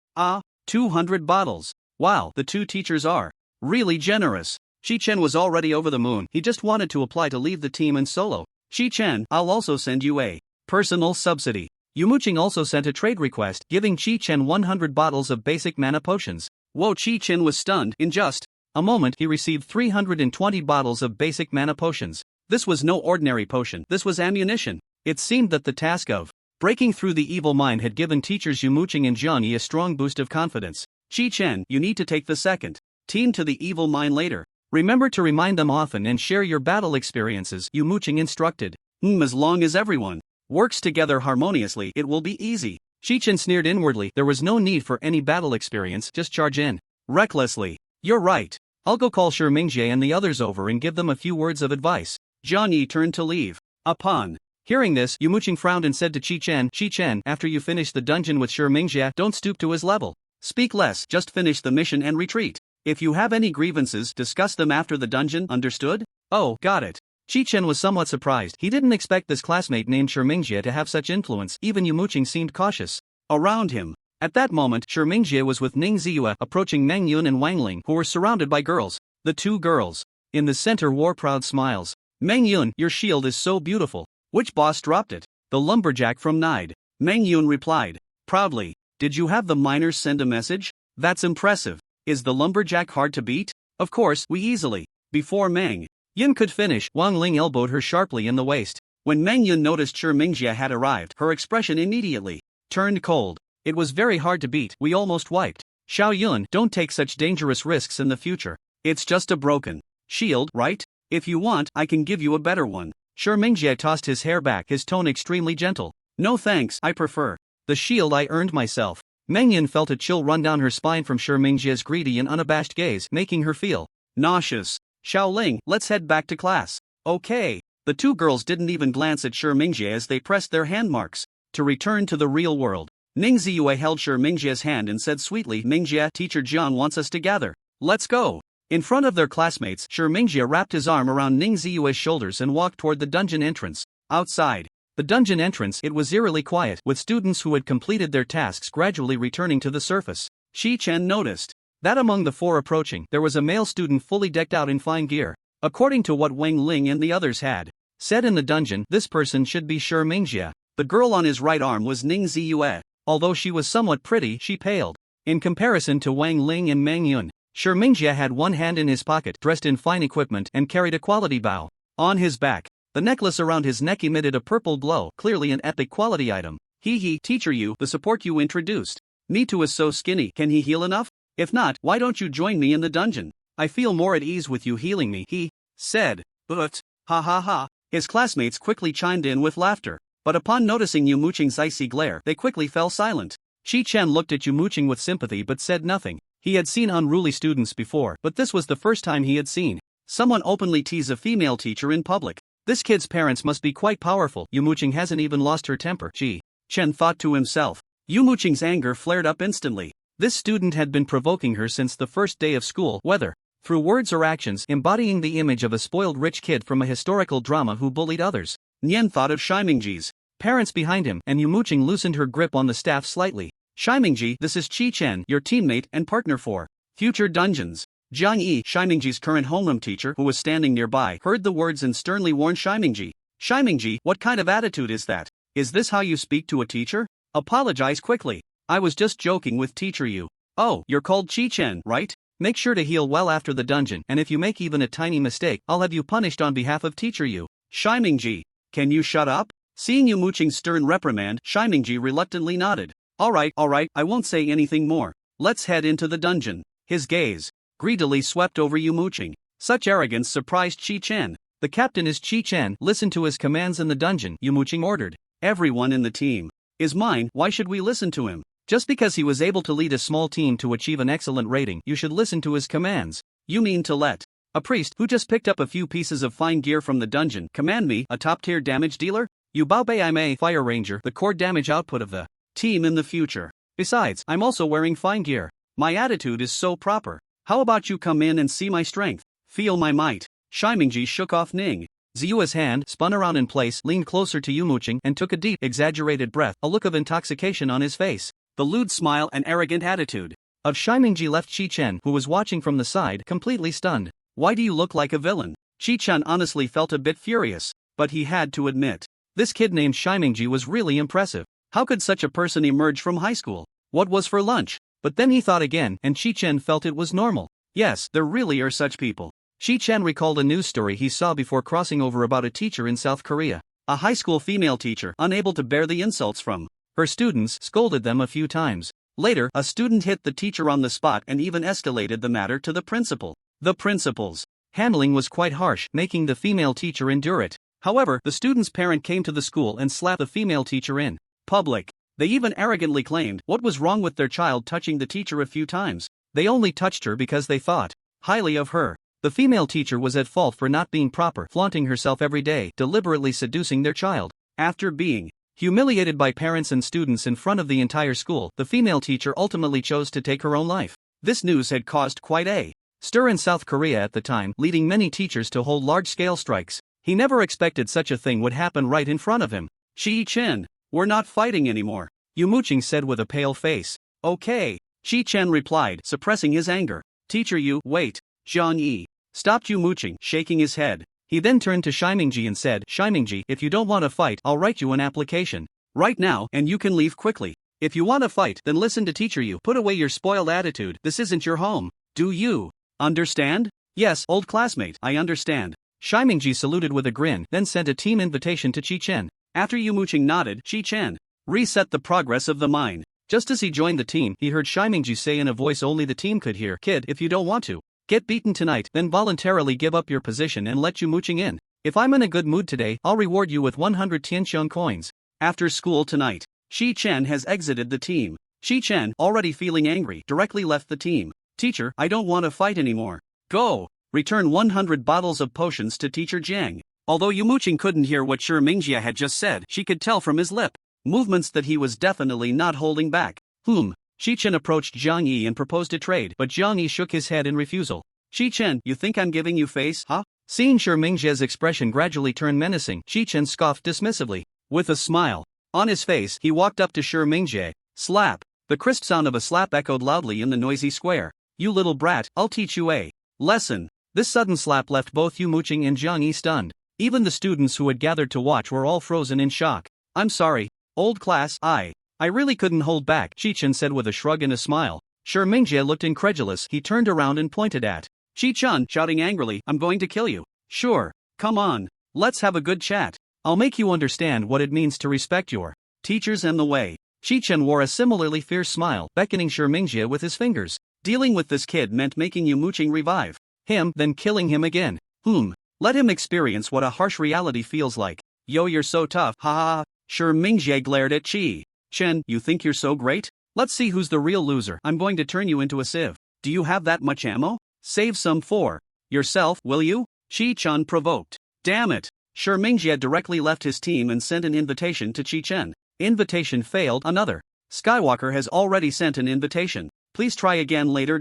200 bottles. Wow, the 2 teachers are really generous. Chi-Chen was already over the moon. He just wanted to apply to leave the team in solo. Chi-Chen, I'll also send you a personal subsidy. Yumuching also sent a trade request, giving Chi-Chen 100 bottles of basic mana potions. Whoa, Chi-Chen was stunned. In just a moment, he received 320 bottles of basic mana potions. This was no ordinary potion, this was ammunition. It seemed that the task of breaking through the evil mind had given teachers Yumuching and Zhang Yi a strong boost of confidence. Chi-Chen, you need to take the second team to the evil mine later. Remember to remind them often and share your battle experiences, Yumuching instructed. As long as everyone works together harmoniously, it will be easy. Chi-Chen sneered inwardly. There was no need for any battle experience, just charge in recklessly. You're right. I'll go call Mingxie and the others over and give them a few words of advice. Zhang Yi turned to leave. Upon hearing this, Yumuching frowned and said to Chi-Chen, "Chi-Chen, after you finish the dungeon with Mingxie, don't stoop to his level. Speak less, just finish the mission and retreat. If you have any grievances, discuss them after the dungeon, understood?" Oh, got it. Chi-Chen was somewhat surprised. He didn't expect this classmate named Mingxie to have such influence. Even Yumuching seemed cautious around him. At that moment, Mingxie was with Ning Ziyue, approaching Meng Yun and Wang Ling, who were surrounded by girls. The 2 girls in the center wore proud smiles. "Meng Yun, your shield is so beautiful. Which boss dropped it?" "The Lumberjack from Nide." Meng Yun replied proudly. "Did you have the miners send a message? That's impressive. Is the Lumberjack hard to beat?" "Of course, we easily." Before Meng Yun could finish, Wang Ling elbowed her sharply in the waist. When Meng Yun noticed Mingxie had arrived, her expression immediately turned cold. "It was very hard to beat. We almost wiped. Xiao Yun, don't take such dangerous risks in the future. It's just a broken shield, right? If you want, I can give you a better one." Mingxie tossed his hair back, his tone extremely gentle. "No thanks, I prefer the shield I earned myself." Meng Yun felt a chill run down her spine from Mingxie's greedy and unabashed gaze, making her feel nauseous. "Xiaoling, let's head back to class." "Okay." The 2 girls didn't even glance at Mingxie as they pressed their hand marks to return to the real world. Ning Ziyue held Mingxie's hand and said sweetly, "Mingxie, Teacher Jiang wants us to gather. Let's go." In front of their classmates, Mingxie wrapped his arm around Ning Ziyue's shoulders and walked toward the dungeon entrance. Outside the dungeon entrance, it was eerily quiet, with students who had completed their tasks gradually returning to the surface. Chi-Chen noticed that among the 4 approaching, there was a male student fully decked out in fine gear. According to what Wang Ling and the others had said in the dungeon, this person should be Mingxie. The girl on his right arm was Ning Ziyue. Although she was somewhat pretty, she paled in comparison to Wang Ling and Meng Yun. Mingxie had one hand in his pocket, dressed in fine equipment, and carried a quality bow on his back. The necklace around his neck emitted a purple glow, clearly an epic quality item. Hee, teacher you, the support you introduced me to is so skinny, can he heal enough? If not, why don't you join me in the dungeon? I feel more at ease with you healing me, he said. But, ha ha ha. His classmates quickly chimed in with laughter, but upon noticing Yumuching's icy glare, they quickly fell silent. Chi-Chen looked at Yumuching with sympathy but said nothing. He had seen unruly students before, but this was the first time he had seen someone openly tease a female teacher in public. This kid's parents must be quite powerful. Yumuching hasn't even lost her temper, Chi-Chen thought to himself. Yumuching's anger flared up instantly. This student had been provoking her since the first day of school, whether through words or actions, embodying the image of a spoiled rich kid from a historical drama who bullied others. Nian thought of Shimingji's parents behind him, and Yumuching loosened her grip on the staff slightly. Shimingji, this is Chi-Chen, your teammate and partner for future dungeons. Jiang Yi, Shimingji's current homeroom teacher who was standing nearby, heard the words and sternly warned Shimingji. Shimingji, what kind of attitude is that? Is this how you speak to a teacher? Apologize quickly. I was just joking with teacher you. Oh, you're called Chi-Chen, right? Make sure to heal well after the dungeon, and if you make even a tiny mistake, I'll have you punished on behalf of teacher you. Shimingji, can you shut up? Seeing Yumuching's stern reprimand, Shimingji reluctantly nodded. Alright, I won't say anything more. Let's head into the dungeon. His gaze greedily swept over Yumuching. Such arrogance surprised Chi-Chen. The captain is Chi-Chen, listen to his commands in the dungeon, Yumuching ordered. Everyone in the team is mine, why should we listen to him? Just because he was able to lead a small team to achieve an excellent rating, you should listen to his commands. You mean to let a priest who just picked up a few pieces of fine gear from the dungeon command me, a top-tier damage dealer? You Baobei, I'm a fire ranger, the core damage output of the team in the future. Besides, I'm also wearing fine gear. My attitude is so proper. How about you come in and see my strength? Feel my might. Shimingji shook off Ning Ziyua's hand, spun around in place, leaned closer to Yumuching, and took a deep, exaggerated breath, a look of intoxication on his face. The lewd smile and arrogant attitude of Shimingji left Chi-Chen, who was watching from the side, completely stunned. Why do you look like a villain? Chi-Chen honestly felt a bit furious, but he had to admit, this kid named Shimingji was really impressive. How could such a person emerge from high school? What was for lunch? But then he thought again, and Chi-Chen felt it was normal. Yes, there really are such people. Chi-Chen recalled a news story he saw before crossing over about a teacher in South Korea. A high school female teacher, unable to bear the insults from her students, scolded them a few times. Later, a student hit the teacher on the spot and even escalated the matter to the principal. The principal's handling was quite harsh, making the female teacher endure it. However, the student's parent came to the school and slapped the female teacher in public. They even arrogantly claimed what was wrong with their child touching the teacher a few times. They only touched her because they thought highly of her. The female teacher was at fault for not being proper, flaunting herself every day, deliberately seducing their child. After being humiliated by parents and students in front of the entire school, the female teacher ultimately chose to take her own life. This news had caused quite a stir in South Korea at the time, leading many teachers to hold large-scale strikes. He never expected such a thing would happen right in front of him. Chi-Chen, we're not fighting anymore, Yumuching said with a pale face. Okay, Chi-Chen replied, suppressing his anger. Teacher you, wait. Jiang Yi stopped Yumuching, shaking his head. He then turned to Shimingji and said, Shimingji, if you don't want to fight, I'll write you an application right now, and you can leave quickly. If you want to fight, then listen to teacher you. Put away your spoiled attitude, this isn't your home. Do you understand? Yes, old classmate, I understand. Shimingji saluted with a grin, then sent a team invitation to Chi-Chen. After Yumuching nodded, Chi-Chen reset the progress of the mine. Just as he joined the team, he heard Shimingji say in a voice only the team could hear, Kid, if you don't want to get beaten tonight, then voluntarily give up your position and let Yumuching in. If I'm in a good mood today, I'll reward you with 100 Tianxiong coins. After school tonight, Chi-Chen has exited the team. Chi-Chen, already feeling angry, directly left the team. Teacher, I don't want to fight anymore. Go! Return 100 bottles of potions to Teacher Jiang. Although Yumuching couldn't hear what Mingxia had just said, she could tell from his lip movements that he was definitely not holding back. Chi-Chen approached Jiang Yi and proposed a trade, but Jiang Yi shook his head in refusal. Chi-Chen, you think I'm giving you face, huh? Seeing Mingxia's expression gradually turn menacing, Chi-Chen scoffed dismissively. With a smile on his face, he walked up to Mingxia. Slap! The crisp sound of a slap echoed loudly in the noisy square. You little brat, I'll teach you a lesson. This sudden slap left both Yumuching and Jiang Yi stunned. Even the students who had gathered to watch were all frozen in shock. I'm sorry, old class, I really couldn't hold back, Chi-Chen said with a shrug and a smile. Mingxia looked incredulous. He turned around and pointed at Chi-Chen, shouting angrily, I'm going to kill you. Sure, come on, let's have a good chat. I'll make you understand what it means to respect your Teachers and the way. Chi-Chen wore a similarly fierce smile, beckoning Shi Mingjie with his fingers. Dealing with this kid meant making Yu Muqing revive him, then killing him again. Let him experience what a harsh reality feels like. Yo, you're so tough, ha. Shi Mingjie glared at Chi-Chen. You think you're so great? Let's see who's the real loser. I'm going to turn you into a sieve. Do you have that much ammo? Save some for yourself, will you? Chi-Chen provoked. Damn it. Shi Mingjie directly left his team and sent an invitation to Chi-Chen. Invitation failed. Another. Skywalker has already sent an invitation. Please try again later.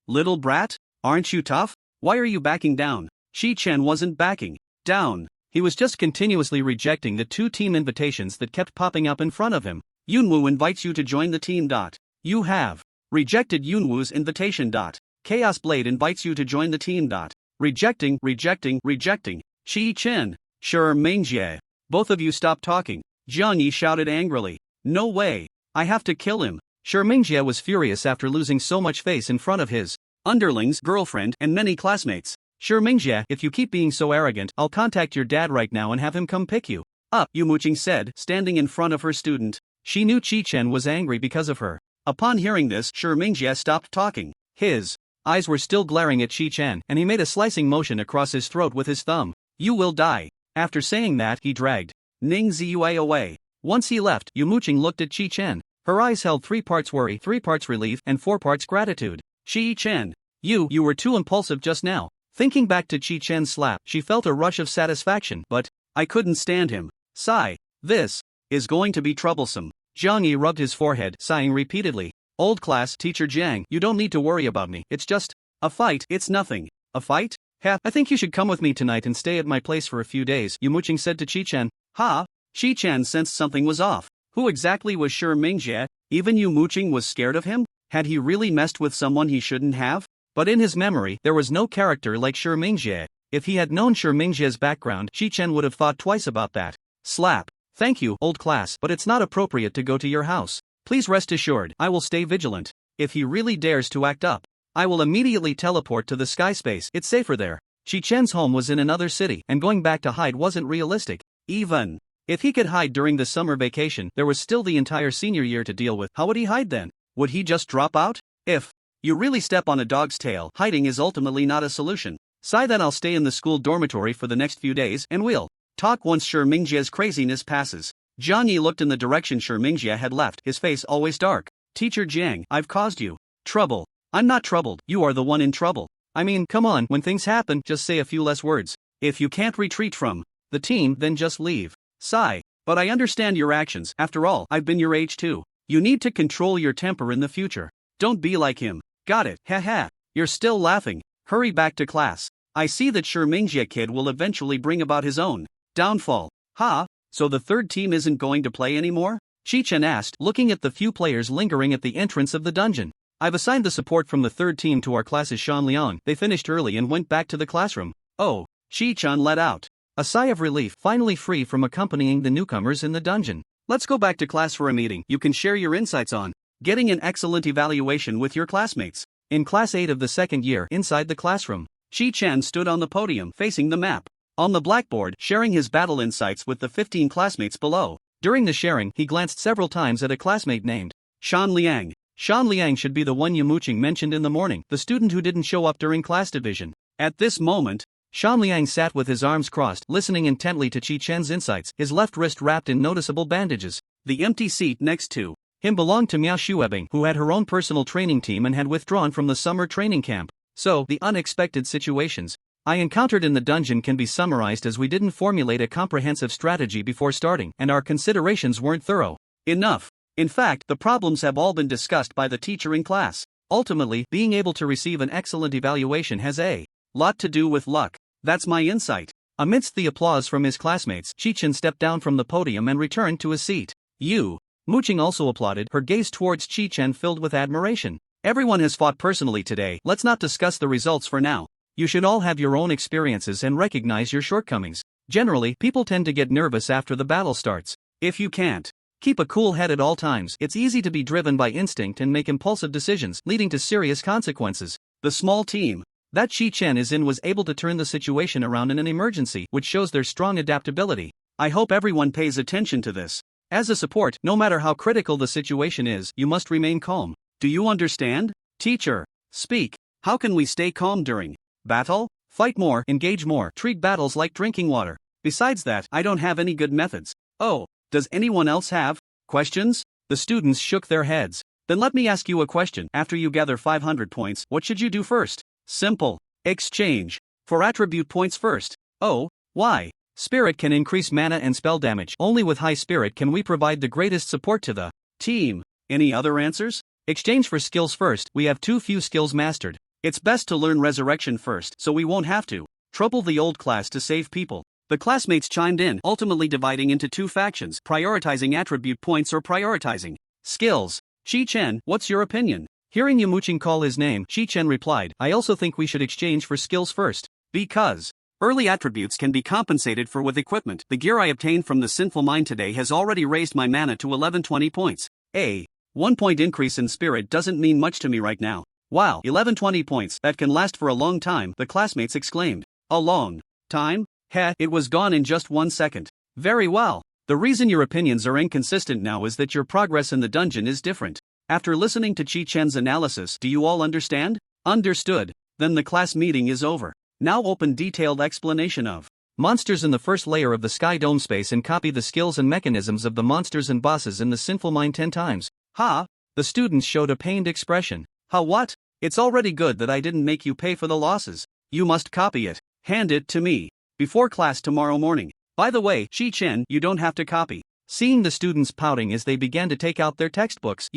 Little brat? Aren't you tough? Why are you backing down? Chi-Chen wasn't backing down. He was just continuously rejecting the 2 team invitations that kept popping up in front of him. Yunwoo invites you to join the team. You have rejected Yunwoo's invitation. Chaos Blade invites you to join the team. Rejecting. Chi-Chen. Shi Mingjie. Both of you stop talking. Jiang Yi shouted angrily. No way. I have to kill him. Shi Mingjie was furious after losing so much face in front of his underlings, girlfriend, and many classmates. Shi Mingjie, if you keep being so arrogant, I'll contact your dad right now and have him come pick you up, Yu Muqing said, standing in front of her student. She knew Chi-Chen was angry because of her. Upon hearing this, Shi Mingjie stopped talking. His eyes were still glaring at Chi-Chen, and he made a slicing motion across his throat with his thumb. You will die. After saying that, he dragged Ning Ziyue away. Once he left, Yu Muqing looked at Chi-Chen. Her eyes held 3 parts worry, 3 parts relief, and 4 parts gratitude. Chi-Chen. You were too impulsive just now. Thinking back to Chi-Chen's slap, she felt a rush of satisfaction, but I couldn't stand him. Sigh. This is going to be troublesome. Jiang Yi rubbed his forehead, sighing repeatedly. Old class, Teacher Jiang, you don't need to worry about me. It's just a fight. It's nothing. A fight? I think you should come with me tonight and stay at my place for a few days, Yu Muqing said to Chi-Chen. Chi-Chen sensed something was off. Who exactly was Shi Mingjie? Even Yu Muqing was scared of him? Had he really messed with someone he shouldn't have? But in his memory, there was no character like Shi Mingjie. If he had known Shi Mingjie's background, Chi-Chen would have thought twice about that. Slap. Thank you, old class, but it's not appropriate to go to your house. Please rest assured, I will stay vigilant. If he really dares to act up, I will immediately teleport to the sky space. It's safer there. Chi-Chen's home was in another city, and going back to hide wasn't realistic. Even if he could hide during the summer vacation, there was still the entire senior year to deal with. How would he hide then? Would he just drop out? If you really step on a dog's tail, hiding is ultimately not a solution. Then I'll stay in the school dormitory for the next few days, and we'll talk once Shi Mingjie's craziness passes. Jiang Yi looked in the direction Shi Mingjie had left, his face always dark. Teacher Jiang, I've caused you trouble. I'm not troubled, you are the one in trouble. I mean, come on, when things happen, just say a few less words. If you can't retreat from the team, then just leave. Sigh. But I understand your actions, after all, I've been your age too. You need to control your temper in the future. Don't be like him. Got it, haha. You're still laughing. Hurry back to class. I see that Shi Mingjie kid will eventually bring about his own downfall. So the third team isn't going to play anymore? Chi-Chen asked, looking at the few players lingering at the entrance of the dungeon. I've assigned the support from the third team to our classes Shanliang. They finished early and went back to the classroom. Oh. Chi-Chen let out a sigh of relief, finally free from accompanying the newcomers in the dungeon. Let's go back to class for a meeting. You can share your insights on getting an excellent evaluation with your classmates. In class 8 of the second year, inside the classroom, Chi-Chen stood on the podium facing the map. On the blackboard, sharing his battle insights with the 15 classmates below. During the sharing, he glanced several times at a classmate named Shan Liang. Shan Liang should be the one Yu Muqing mentioned in the morning, the student who didn't show up during class division. At this moment, Shan Liang sat with his arms crossed, listening intently to Chi-Chen's insights, his left wrist wrapped in noticeable bandages. The empty seat next to him belonged to Miao Shuebing, who had her own personal training team and had withdrawn from the summer training camp. So, the unexpected situations I encountered in the dungeon can be summarized as we didn't formulate a comprehensive strategy before starting, and our considerations weren't thorough enough. In fact, the problems have all been discussed by the teacher in class. Ultimately, being able to receive an excellent evaluation has a lot to do with luck. That's my insight. Amidst the applause from his classmates, Chi-Chen stepped down from the podium and returned to his seat. Yu Muqing also applauded, her gaze towards Chi-Chen filled with admiration. Everyone has fought personally today, let's not discuss the results for now. You should all have your own experiences and recognize your shortcomings. Generally, people tend to get nervous after the battle starts. If you can't keep a cool head at all times, it's easy to be driven by instinct and make impulsive decisions, leading to serious consequences. The small team that Chi-Chen is in was able to turn the situation around in an emergency, which shows their strong adaptability. I hope everyone pays attention to this. As a support, no matter how critical the situation is, you must remain calm. Do you understand? Teacher, speak. How can we stay calm during battle? Fight more, engage more, treat battles like drinking water. Besides that, I don't have any good methods. Oh, does anyone else have questions? The students shook their heads. Then let me ask you a question. After you gather 500 points, what should you do first? Simple. Exchange. For attribute points first. Oh, why? Spirit can increase mana and spell damage. Only with high spirit can we provide the greatest support to the team. Any other answers? Exchange for skills first. We have too few skills mastered. It's best to learn resurrection first so we won't have to trouble the old class to save people. The classmates chimed in, ultimately dividing into two factions, prioritizing attribute points or prioritizing skills. Chi-Chen, what's your opinion? Hearing Yamuching call his name, Chi-Chen replied, I also think we should exchange for skills first. Because early attributes can be compensated for with equipment. The gear I obtained from the sinful mine today has already raised my mana to 1120 points. A 1 point increase in spirit doesn't mean much to me right now. Wow, 1120 points, that can last for a long time, the classmates exclaimed. A long time? Heh, it was gone in just 1 second. Very well. The reason your opinions are inconsistent now is that your progress in the dungeon is different. After listening to Chi-Chen's analysis, do you all understand? Understood. Then the class meeting is over. Now open detailed explanation of monsters in the first layer of the Sky Dome space and copy the skills and mechanisms of the monsters and bosses in the sinful mine 10 times. Ha! The students showed a pained expression. Ha what? It's already good that I didn't make you pay for the losses. You must copy it. Hand it to me. Before class tomorrow morning. By the way, Chi-Chen, you don't have to copy. Seeing the students pouting as they began to take out their textbooks,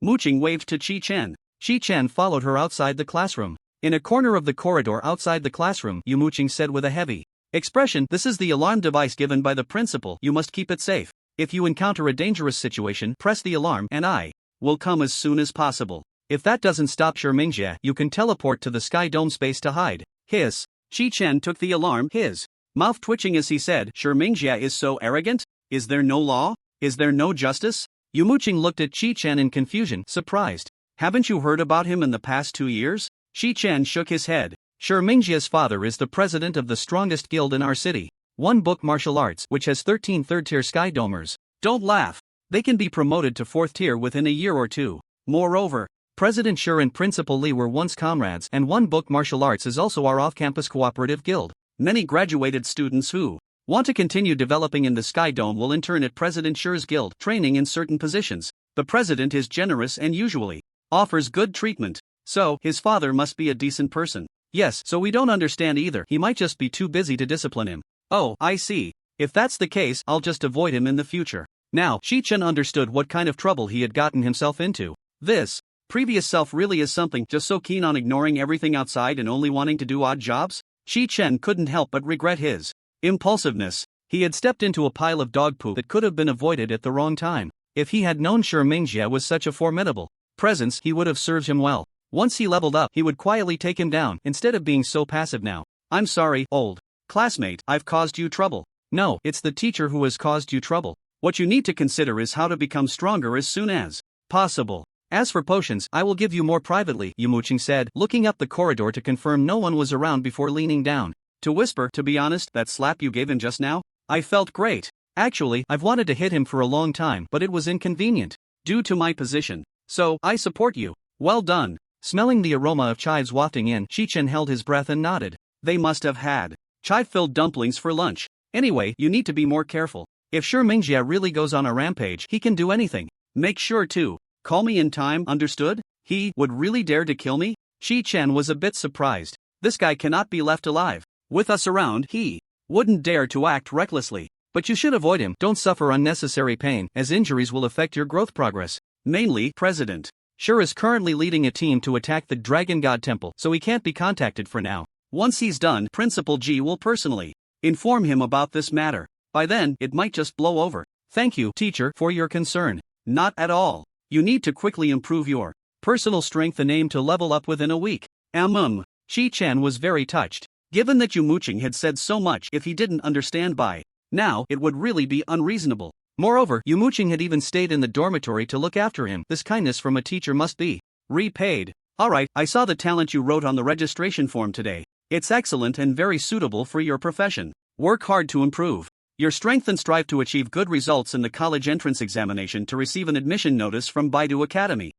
Muching waved to Chi-Chen. Chi-Chen followed her outside the classroom. In a corner of the corridor outside the classroom, Muching said with a heavy expression, this is the alarm device given by the principal, you must keep it safe. If you encounter a dangerous situation, press the alarm and I will come as soon as possible. If that doesn't stop Lumberjack, you can teleport to the Sky Dome space to hide. Hiss. Chi-Chen took the alarm, his mouth twitching as he said, Lumberjack is so arrogant? Is there no law? Is there no justice? Muching looked at Chi-Chen in confusion, surprised. Haven't you heard about him in the past 2 years? Chi-Chen shook his head. Mingjia's father is the president of the strongest guild in our city. One Book Martial Arts, which has 13 third-tier Sky Domers. Don't laugh. They can be promoted to 4th tier within a year or two. Moreover, President Shi and Principal Li were once comrades, and One Book Martial Arts is also our off-campus cooperative guild. Many graduated students who want to continue developing in the Sky Dome will intern at President Shi's guild, training in certain positions. The president is generous and usually offers good treatment. So, his father must be a decent person. Yes, so we don't understand either. He might just be too busy to discipline him. Oh, I see. If that's the case, I'll just avoid him in the future. Now, Chi-Chen understood what kind of trouble he had gotten himself into. This previous self really is something, just so keen on ignoring everything outside and only wanting to do odd jobs? Chi-Chen couldn't help but regret his impulsiveness. He had stepped into a pile of dog poop that could have been avoided at the wrong time. If he had known Mingjia was such a formidable presence, he would have served him well. Once he leveled up, he would quietly take him down, instead of being so passive now. I'm sorry, old classmate, I've caused you trouble. No, it's the teacher who has caused you trouble. What you need to consider is how to become stronger as soon as possible. As for potions, I will give you more privately, Muching said, looking up the corridor to confirm no one was around before leaning down to whisper, to be honest, that slap you gave him just now? I felt great. Actually, I've wanted to hit him for a long time, but it was inconvenient due to my position. So, I support you. Well done. Smelling the aroma of chives wafting in, Chi-Chen held his breath and nodded. They must have had chive-filled dumplings for lunch. Anyway, you need to be more careful. If Mingjia really goes on a rampage, he can do anything. Make sure to call me in time, understood? He would really dare to kill me? Chi-Chen was a bit surprised. This guy cannot be left alive. With us around, he wouldn't dare to act recklessly. But you should avoid him. Don't suffer unnecessary pain, as injuries will affect your growth progress. Mainly, President Shi is currently leading a team to attack the Dragon God Temple, so he can't be contacted for now. Once he's done, Principal G will personally inform him about this matter. By then, it might just blow over. Thank you, teacher, for your concern. Not at all. You need to quickly improve your personal strength and aim to level up within a week. Chi-Chen was very touched. Given that Muching had said so much, if he didn't understand by now, it would really be unreasonable. Moreover, Muching had even stayed in the dormitory to look after him. This kindness from a teacher must be repaid. Alright, I saw the talent you wrote on the registration form today. It's excellent and very suitable for your profession. Work hard to improve. Your strength and strive to achieve good results in the college entrance examination to receive an admission notice from Baidu Academy.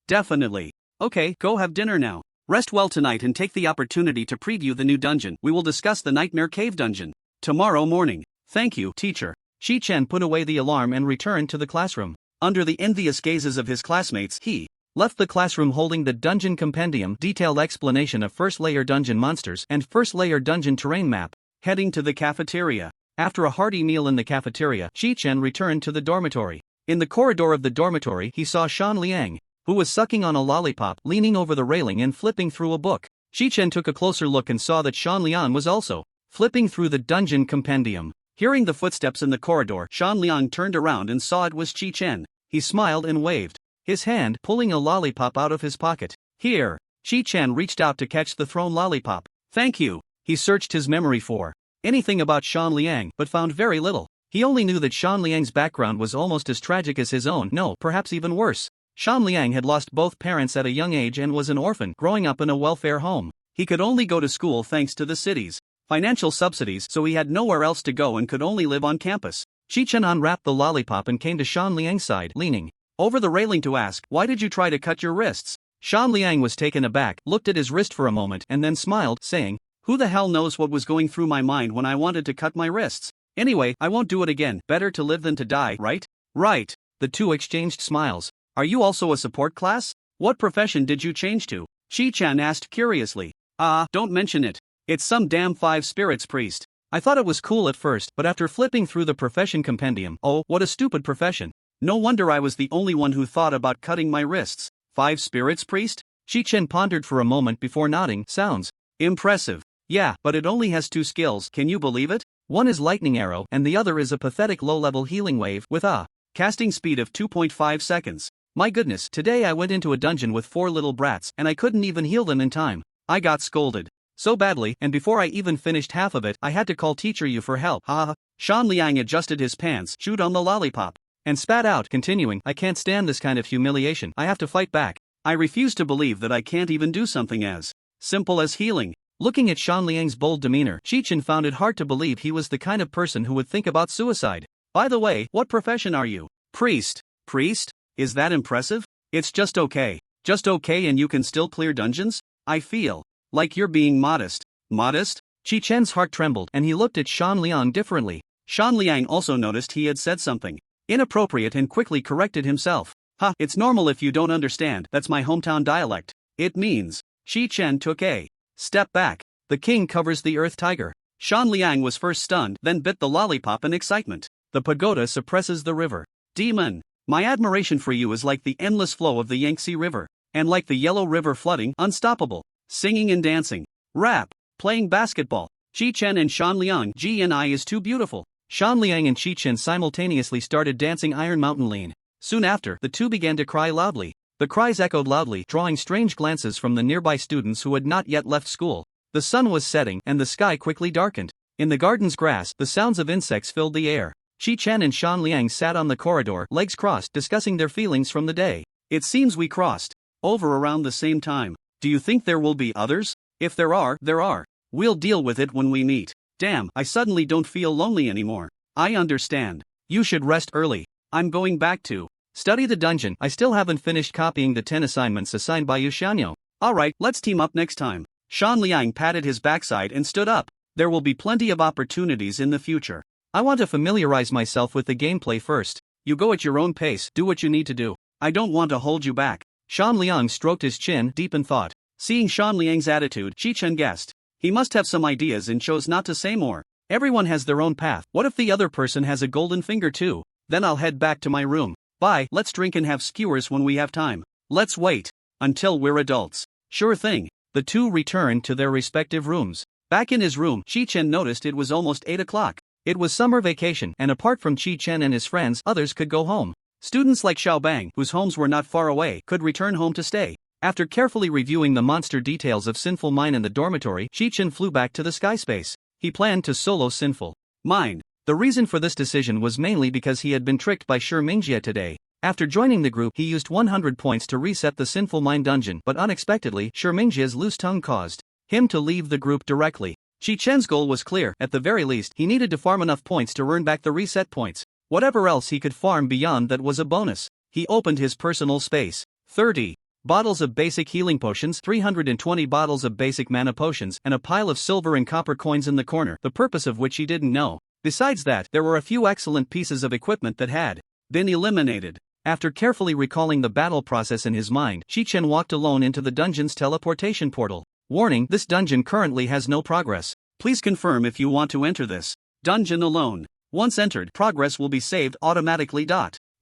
Definitely. Okay, go have dinner now. Rest well tonight and take the opportunity to preview the new dungeon. We will discuss the Nightmare Cave dungeon tomorrow morning. Thank you, teacher. Chi-Chen put away the alarm and returned to the classroom. Under the envious gazes of his classmates, he left the classroom holding the Dungeon Compendium, detailed explanation of first-layer dungeon monsters and first-layer dungeon terrain map, heading to the cafeteria. After a hearty meal in the cafeteria, Chi-Chen returned to the dormitory. In the corridor of the dormitory he saw Shan Liang, who was sucking on a lollipop, leaning over the railing and flipping through a book. Chi-Chen took a closer look and saw that Shan Liang was also flipping through the Dungeon Compendium. Hearing the footsteps in the corridor, Shan Liang turned around and saw it was Chi-Chen. He smiled and waved his hand, pulling a lollipop out of his pocket. Here. Chi-Chen reached out to catch the thrown lollipop. Thank you. He searched his memory for anything about Shan Liang, but found very little. He only knew that Shan Liang's background was almost as tragic as his own, no, perhaps even worse. Shan Liang had lost both parents at a young age and was an orphan, growing up in a welfare home. He could only go to school thanks to the city's financial subsidies, so he had nowhere else to go and could only live on campus. Chi-Chen unwrapped the lollipop and came to Shan Liang's side, leaning over the railing to ask, "Why did you try to cut your wrists?" Shan Liang was taken aback, looked at his wrist for a moment and then smiled, saying, "Who the hell knows what was going through my mind when I wanted to cut my wrists? Anyway, I won't do it again. Better to live than to die, right?" "Right." The two exchanged smiles. "Are you also a support class? What profession did you change to?" Chi-Chen asked curiously. Don't mention it. It's some damn five spirits priest. I thought it was cool at first, but after flipping through the profession compendium, oh, what a stupid profession. No wonder I was the only one who thought about cutting my wrists. Five spirits priest? Chi-Chen pondered for a moment before nodding. Sounds impressive. Yeah, but it only has two skills, can you believe it? One is lightning arrow and the other is a pathetic low-level healing wave with a casting speed of 2.5 seconds. My goodness, today I went into a dungeon with 4 little brats and I couldn't even heal them in time. I got scolded so badly, and before I even finished half of it, I had to call teacher you for help. Ha. Shan Liang adjusted his pants, chewed on the lollipop, and spat out, continuing, "I can't stand this kind of humiliation. I have to fight back. I refuse to believe that I can't even do something as simple as healing." Looking at Shan Liang's bold demeanor, Chi-Chen found it hard to believe he was the kind of person who would think about suicide. "By the way, what profession are you?" "Priest." "Priest? Is that impressive?" "It's just okay. Just okay, and you can still clear dungeons? I feel like you're being modest." "Modest?" Chi-Chen's heart trembled and he looked at Shan Liang differently. Shan Liang also noticed he had said something inappropriate and quickly corrected himself. It's normal if you don't understand, that's my hometown dialect. It means. Chi-Chen took a step back. The king covers the earth tiger. Shan Liang was first stunned, then bit the lollipop in excitement. The pagoda suppresses the river. Demon. My admiration for you is like the endless flow of the Yangtze River, and like the Yellow River flooding, unstoppable. Singing and dancing. Rap. Playing basketball. Chi-Chen and Shan Liang. GNI is too beautiful. Shan Liang and Chi-Chen simultaneously started dancing Iron Mountain Lean. Soon after, the two began to cry loudly. The cries echoed loudly, drawing strange glances from the nearby students who had not yet left school. The sun was setting and the sky quickly darkened. In the garden's grass, the sounds of insects filled the air. Chi-Chen and Shan Liang sat on the corridor, legs crossed, discussing their feelings from the day. "It seems we crossed over around the same time. Do you think there will be others? If there are, there are. We'll deal with it when we meet. Damn, I suddenly don't feel lonely anymore." "I understand. You should rest early. I'm going back to study the dungeon. I still haven't finished copying the 10 assignments assigned by you, Shanyo." "Alright, let's team up next time." Shan Liang patted his backside and stood up. "There will be plenty of opportunities in the future. I want to familiarize myself with the gameplay first. You go at your own pace, do what you need to do. I don't want to hold you back." Shan Liang stroked his chin, deep in thought. Seeing Shan Liang's attitude, Chi-Chen guessed he must have some ideas and chose not to say more. Everyone has their own path. What if the other person has a golden finger too? Then I'll head back to my room. Bye, let's drink and have skewers when we have time. Let's wait until we're adults. Sure thing. The two returned to their respective rooms. Back in his room, Chi-Chen noticed it was almost 8 o'clock. It was summer vacation, and apart from Chi-Chen and his friends, others could go home. Students like Xiaobang, whose homes were not far away, could return home to stay. After carefully reviewing the monster details of Sinful Mine in the dormitory, Chi-Chen flew back to the sky space. He planned to solo Sinful Mine. The reason for this decision was mainly because he had been tricked by Shi Mingjie today. After joining the group, he used 100 points to reset the Sinful Mine dungeon, but unexpectedly, Shi Mingjie's loose tongue caused him to leave the group directly. Chi-Chen's goal was clear. At the very least, he needed to farm enough points to earn back the reset points. Whatever else he could farm beyond that was a bonus. He opened his personal space. 30 bottles of basic healing potions, 320 bottles of basic mana potions, and a pile of silver and copper coins in the corner, the purpose of which he didn't know. Besides that, there were a few excellent pieces of equipment that had been eliminated. After carefully recalling the battle process in his mind, Chi-Chen walked alone into the dungeon's teleportation portal. Warning: this dungeon currently has no progress. Please confirm if you want to enter this dungeon alone. Once entered, progress will be saved automatically.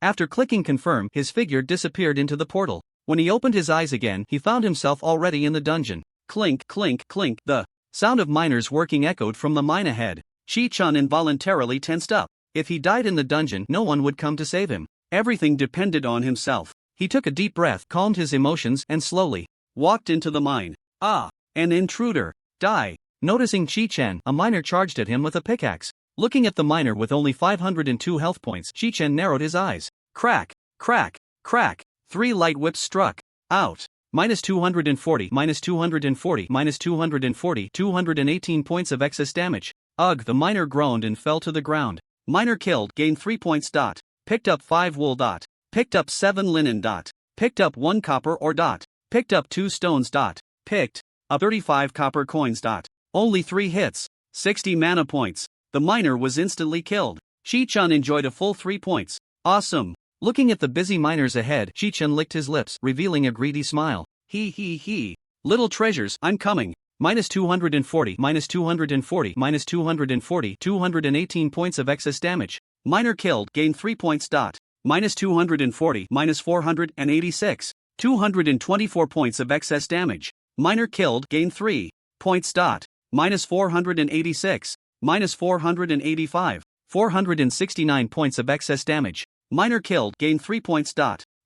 After clicking confirm, his figure disappeared into the portal. When he opened his eyes again, he found himself already in the dungeon. Clink, clink, clink. The sound of miners working echoed from the mine ahead. Chi-Chen involuntarily tensed up. If he died in the dungeon, no one would come to save him. Everything depended on himself. He took a deep breath, calmed his emotions, and slowly walked into the mine. Ah, an intruder. Die. Noticing Chi-Chen, a miner charged at him with a pickaxe. Looking at the miner with only 502 health points, Chi-Chen narrowed his eyes. Crack, crack, crack. 3 light whips struck. Out. Minus 240, minus 240, minus 240, 218 points of excess damage. Ugh, the miner groaned and fell to the ground. Miner killed, gained 3 points. Picked up 5 wool. Picked up 7 linen. Picked up 1 copper ore. Picked up 2 stones. Picked up 35 copper coins. Only 3 hits. 60 mana points. The miner was instantly killed. Chi-Chen enjoyed a full 3 points. Awesome. Looking at the busy miners ahead, Chi-Chen licked his lips, revealing a greedy smile. He. Little treasures, I'm coming. Minus 240, minus 240, minus 240, 218 points of excess damage. Miner killed, gained 3 points. Minus 240, minus 486, 224 points of excess damage. Miner killed, gained 3 points. Minus 486, minus 485, 469 points of excess damage. Miner killed, gained 3 points.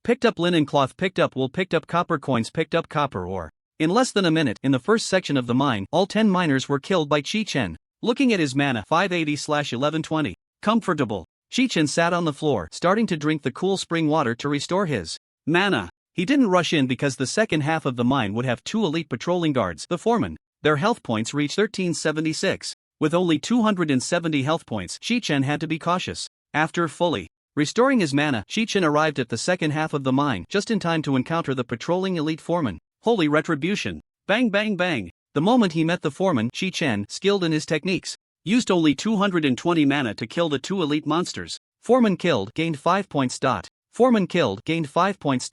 Picked up linen cloth, picked up wool, picked up copper coins, picked up copper ore. In less than a minute, in the first section of the mine, all 10 miners were killed by Chi-Chen. Looking at his mana, 580/1120. Comfortable. Chi-Chen sat on the floor, starting to drink the cool spring water to restore his mana. He didn't rush in because the second half of the mine would have 2 elite patrolling guards, the foremen. Their health points reached 1376. With only 270 health points, Chi-Chen had to be cautious. After fully restoring his mana, Chi-Chen arrived at the second half of the mine just in time to encounter the patrolling elite foreman. Holy retribution. Bang bang bang. The moment he met the foreman, Chi-Chen, skilled in his techniques, used only 220 mana to kill the 2 elite monsters. Foreman killed, gained 5 points. Foreman killed, gained 5 points.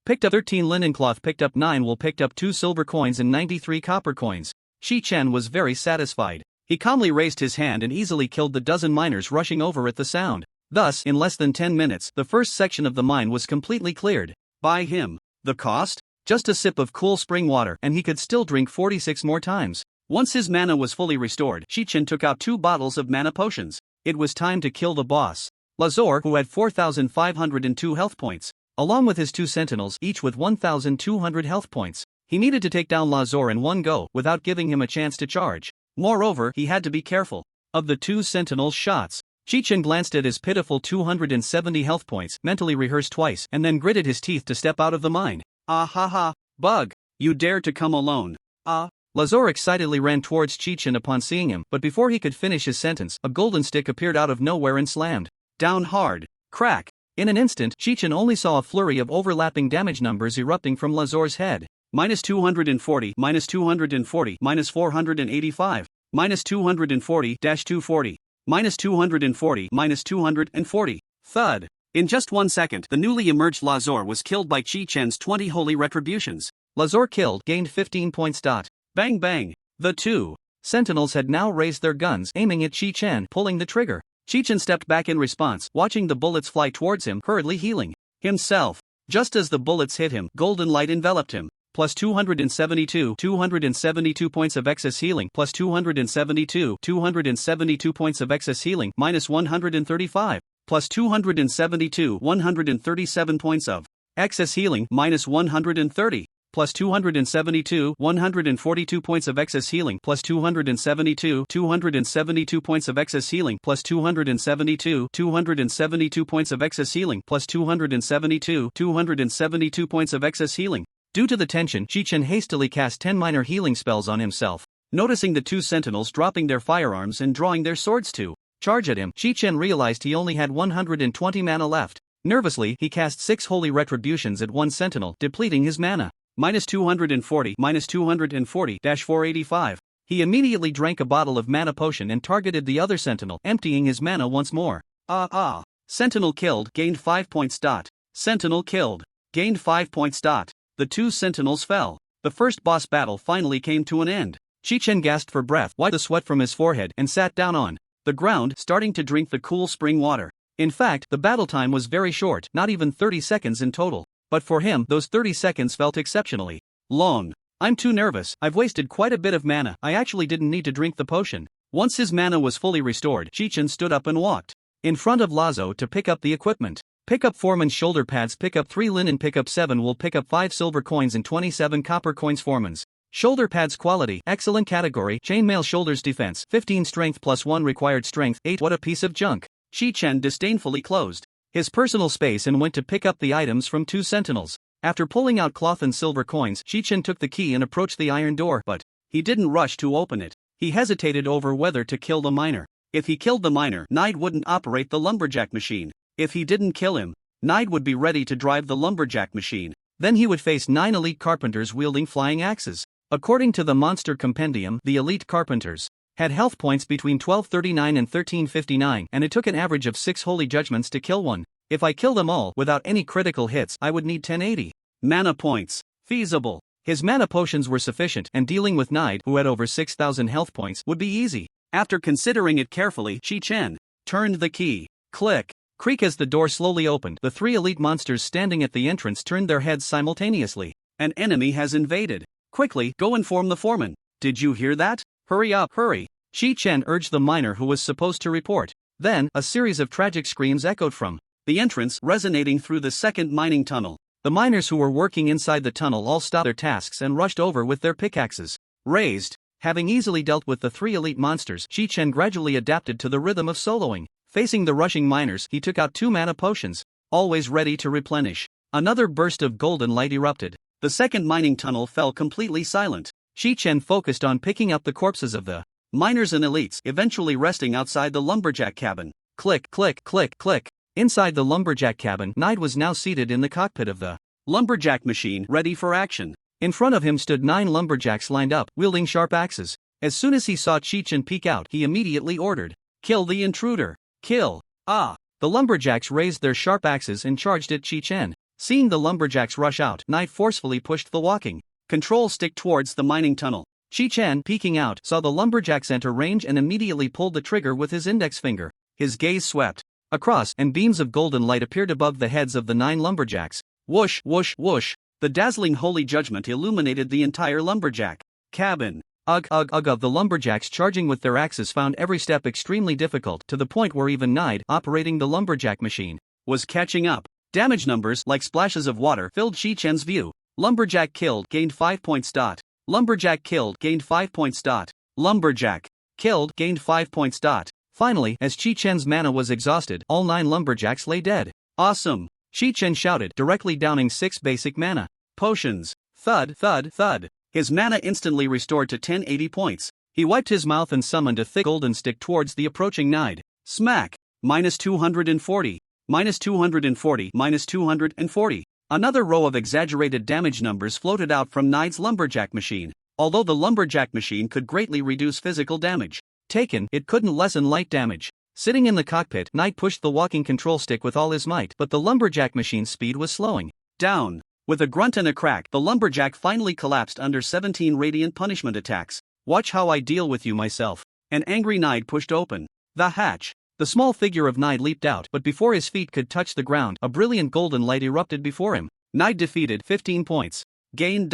Picked up 13 linen cloth, picked up 9 wool, picked up 2 silver coins and 93 copper coins. Chi-Chen was very satisfied. He calmly raised his hand and easily killed the dozen miners rushing over at the sound. Thus, in less than 10 minutes, the first section of the mine was completely cleared. By him. The cost? Just a sip of cool spring water, and he could still drink 46 more times. Once his mana was fully restored, Chi-Chen took out 2 bottles of mana potions. It was time to kill the boss. Lazo, who had 4,502 health points, along with his 2 sentinels, each with 1,200 health points. He needed to take down Lazo in one go, without giving him a chance to charge. Moreover, he had to be careful of the 2 sentinels' shots. Chi-Chen glanced at his pitiful 270 health points, mentally rehearsed twice, and then gritted his teeth to step out of the mine. Ah ha ha, bug! You dared to come alone. Ah. Lazo excitedly ran towards Chi-Chen upon seeing him, but before he could finish his sentence, a golden stick appeared out of nowhere and slammed down hard. Crack! In an instant, Chi-Chen only saw a flurry of overlapping damage numbers erupting from Lazo's head. Minus 240, minus 240, minus 485, minus 240-240, minus 240, minus 240. Thud. In just 1 second, the newly emerged Lazo was killed by Chi-Chen's 20 holy retributions. Lazo killed, gained 15 points. Bang bang. The 2 sentinels had now raised their guns, aiming at Chi-Chen, pulling the trigger. Chi-Chen stepped back in response, watching the bullets fly towards him, hurriedly healing himself. Just as the bullets hit him, golden light enveloped him. Plus 272 points of excess healing, plus 272 points of excess healing, minus 135, plus 272 137 points of excess healing, minus 130, plus 272 142 points of excess healing, plus 272 points of excess healing, plus 272 points of excess healing, plus 272 points of excess healing. Due to the tension, Chi-Chen hastily cast 10 minor healing spells on himself. Noticing the two sentinels dropping their firearms and drawing their swords to charge at him, Chi-Chen realized he only had 120 mana left. Nervously, he cast 6 holy retributions at one sentinel, depleting his mana. -240, -240-485. He immediately drank a bottle of mana potion and targeted the other sentinel, emptying his mana once more. Sentinel killed, gained 5 points. Sentinel killed, gained 5 points. The two sentinels fell. The first boss battle finally came to an end. Chi-Chen gasped for breath, wiped the sweat from his forehead, and sat down on the ground, starting to drink the cool spring water. In fact, the battle time was very short, not even 30 seconds in total. But for him, those 30 seconds felt exceptionally long. I'm too nervous, I've wasted quite a bit of mana, I actually didn't need to drink the potion. Once his mana was fully restored, Chi-Chen stood up and walked in front of Lazo to pick up the equipment. Pick up Foreman's shoulder pads, pick up 3 linen, pick up 7 wool, pick up 5 silver coins and 27 copper coins. Foreman's shoulder pads quality, excellent category, chainmail shoulders defense, 15 strength plus 1 required strength, 8. What a piece of junk. Chi-Chen disdainfully closed his personal space and went to pick up the items from two sentinels. After pulling out cloth and silver coins, Chi-Chen took the key and approached the iron door, but he didn't rush to open it. He hesitated over whether to kill the miner. If he killed the miner, Nide wouldn't operate the lumberjack machine. If he didn't kill him, Nide would be ready to drive the lumberjack machine. Then he would face 9 elite carpenters wielding flying axes. According to the Monster Compendium, the elite carpenters had health points between 1239 and 1359, and it took an average of 6 holy judgments to kill one. If I kill them all without any critical hits, I would need 1080 mana points. Feasible. His mana potions were sufficient, and dealing with Nide, who had over 6,000 health points, would be easy. After considering it carefully, Chi-Chen turned the key. Click. Creak. As the door slowly opened, the 3 elite monsters standing at the entrance turned their heads simultaneously. An enemy has invaded. Quickly, go inform the foreman. Did you hear that? Hurry up, hurry. Chi-Chen urged the miner who was supposed to report. Then, a series of tragic screams echoed from the entrance, resonating through the second mining tunnel. The miners who were working inside the tunnel all stopped their tasks and rushed over with their pickaxes raised. Having easily dealt with the 3 elite monsters, Chi-Chen gradually adapted to the rhythm of soloing. Facing the rushing miners, he took out 2 mana potions, always ready to replenish. Another burst of golden light erupted. The second mining tunnel fell completely silent. Chi-Chen focused on picking up the corpses of the miners and elites, eventually resting outside the lumberjack cabin. Click, click, click, click. Inside the lumberjack cabin, Nide was now seated in the cockpit of the lumberjack machine, ready for action. In front of him stood 9 lumberjacks lined up, wielding sharp axes. As soon as he saw Chi-Chen peek out, he immediately ordered, "Kill the intruder! Kill!" The lumberjacks raised their sharp axes and charged at Chi-Chen. Seeing the lumberjacks rush out, Nide forcefully pushed the walking control stick towards the mining tunnel. Chi-Chen, peeking out, saw the lumberjacks enter range and immediately pulled the trigger with his index finger. His gaze swept across, and beams of golden light appeared above the heads of the 9 lumberjacks. Whoosh, whoosh, whoosh. The dazzling holy judgment illuminated the entire lumberjack cabin. Ugh, ugh, ugh. Of the lumberjacks charging with their axes found every step extremely difficult, to the point where even Nide, operating the lumberjack machine, was catching up. Damage numbers, like splashes of water, filled Chi-Chen's view. Lumberjack killed, gained 5 points. Lumberjack killed, gained 5 points. Lumberjack killed, gained 5 points. Finally, as Chi-Chen's mana was exhausted, all 9 lumberjacks lay dead. Awesome! Chi-Chen shouted, directly downing 6 basic mana potions. Thud, thud, thud. His mana instantly restored to 1080 points. He wiped his mouth and summoned a thick golden stick towards the approaching Nide. Smack! -240. -240. -240. Another row of exaggerated damage numbers floated out from Nide's lumberjack machine. Although the lumberjack machine could greatly reduce physical damage taken, it couldn't lessen light damage. Sitting in the cockpit, Nide pushed the walking control stick with all his might, but the lumberjack machine's speed was slowing down. With a grunt and a crack, the lumberjack finally collapsed under 17 radiant punishment attacks. Watch how I deal with you myself. An angry Nide pushed open the hatch. The small figure of Nide leaped out, but before his feet could touch the ground, a brilliant golden light erupted before him. Nide defeated, 15 points. Gain.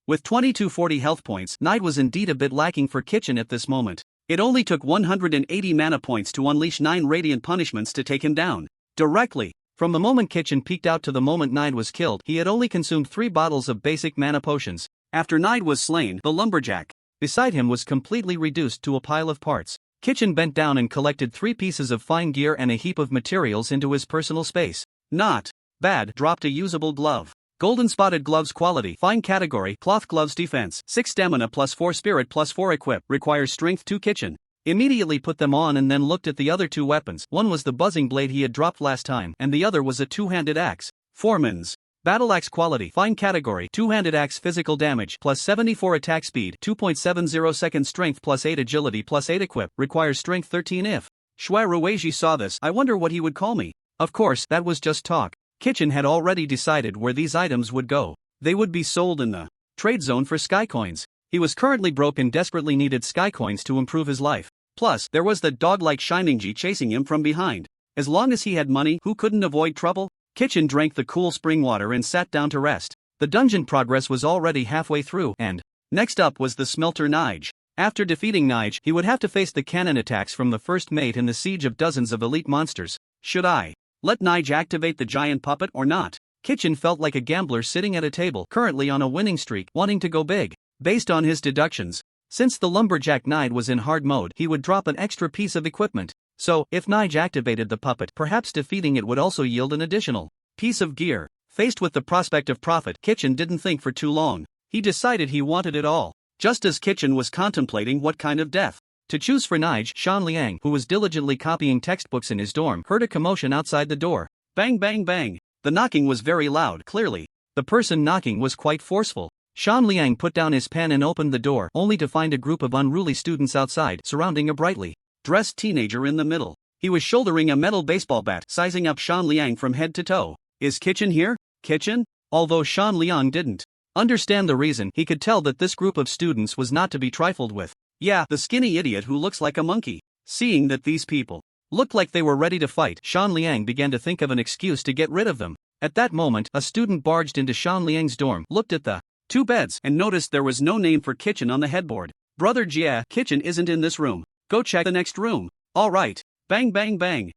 With 2240 health points, Nide was indeed a bit lacking for Chi-Chen at this moment. It only took 180 mana points to unleash 9 radiant punishments to take him down directly. From the moment Chi-Chen peeked out to the moment Nide was killed, he had only consumed 3 bottles of basic mana potions. After Nide was slain, the lumberjack beside him was completely reduced to a pile of parts. Chi-Chen bent down and collected 3 pieces of fine gear and a heap of materials into his personal space. Not bad. Dropped a usable glove. Golden spotted gloves quality. Fine category. Cloth gloves defense. 6 stamina plus 4 spirit plus 4 equip. Requires strength 2 kitchen. Immediately put them on and then looked at the other 2 weapons. One was the buzzing blade he had dropped last time, and the other was a 2-handed axe. Foreman's. Battle axe quality. Fine category. 2-handed axe physical damage plus 74 attack speed. 2.70 second strength plus 8 agility plus 8 equip. Requires strength 13 if. Shui Rueji saw this. I wonder what he would call me. Of course, that was just talk. Chi-Chen had already decided where these items would go. They would be sold in the trade zone for sky coins. He was currently broke and desperately needed sky coins to improve his life. Plus, there was the dog-like Shimingji chasing him from behind. As long as he had money, who couldn't avoid trouble? Chi-Chen drank the cool spring water and sat down to rest. The dungeon progress was already halfway through, and next up was the Smelter Nige. After defeating Nige, he would have to face the cannon attacks from the first mate in the siege of dozens of elite monsters. Should I let Nige activate the giant puppet or not? Chi-Chen felt like a gambler sitting at a table, currently on a winning streak, wanting to go big. Based on his deductions, since the Lumberjack Nige was in hard mode, he would drop an extra piece of equipment. So, if Nige activated the puppet, perhaps defeating it would also yield an additional piece of gear. Faced with the prospect of profit, Chi-Chen didn't think for too long. He decided he wanted it all. Just as Chi-Chen was contemplating what kind of death to choose for Nige, Shan Liang, who was diligently copying textbooks in his dorm, heard a commotion outside the door. Bang bang bang. The knocking was very loud, clearly. The person knocking was quite forceful. Shan Liang put down his pen and opened the door, only to find a group of unruly students outside, surrounding a brightly dressed teenager in the middle. He was shouldering a metal baseball bat, sizing up Shan Liang from head to toe. Is Chi-Chen here? Chi-Chen? Although Shan Liang didn't understand the reason, he could tell that this group of students was not to be trifled with. Yeah, the skinny idiot who looks like a monkey. Seeing that these people looked like they were ready to fight, Shan Liang began to think of an excuse to get rid of them. At that moment, a student barged into Shan Liang's dorm, looked at the 2 beds, and noticed there was no name for Chi-Chen on the headboard. Brother Jia, Chi-Chen isn't in this room. Go check the next room. All right. Bang bang bang.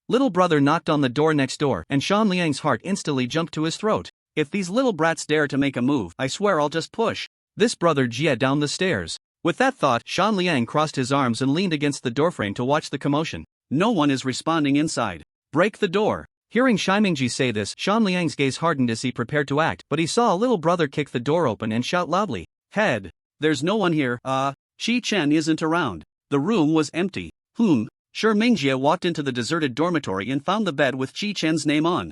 Little brother knocked on the door next door, and Shan Liang's heart instantly jumped to his throat. If these little brats dare to make a move, I swear I'll just push this brother Jia down the stairs. With that thought, Shan Liang crossed his arms and leaned against the doorframe to watch the commotion. No one is responding inside. Break the door. Hearing Shimingji say this, Shan Liang's gaze hardened as he prepared to act, but he saw a little brother kick the door open and shout loudly, "Head! There's no one here. Chi-Chen isn't around." The room was empty. Shi Mingjie walked into the deserted dormitory and found the bed with Chi-Chen's name on.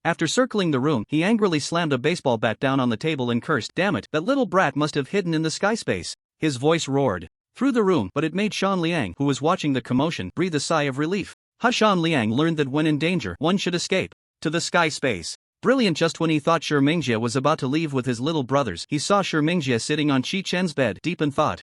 After circling the room, he angrily slammed a baseball bat down on the table and cursed, "Damn it, that little brat must have hidden in the sky space." His voice roared through the room, but it made Shan Liang, who was watching the commotion, breathe a sigh of relief. Shan Liang learned that when in danger, one should escape to the sky space. Brilliant! Just when he thought Shi Mingjie was about to leave with his little brothers, he saw Shi Mingjie sitting on Chi-Chen's bed, deep in thought.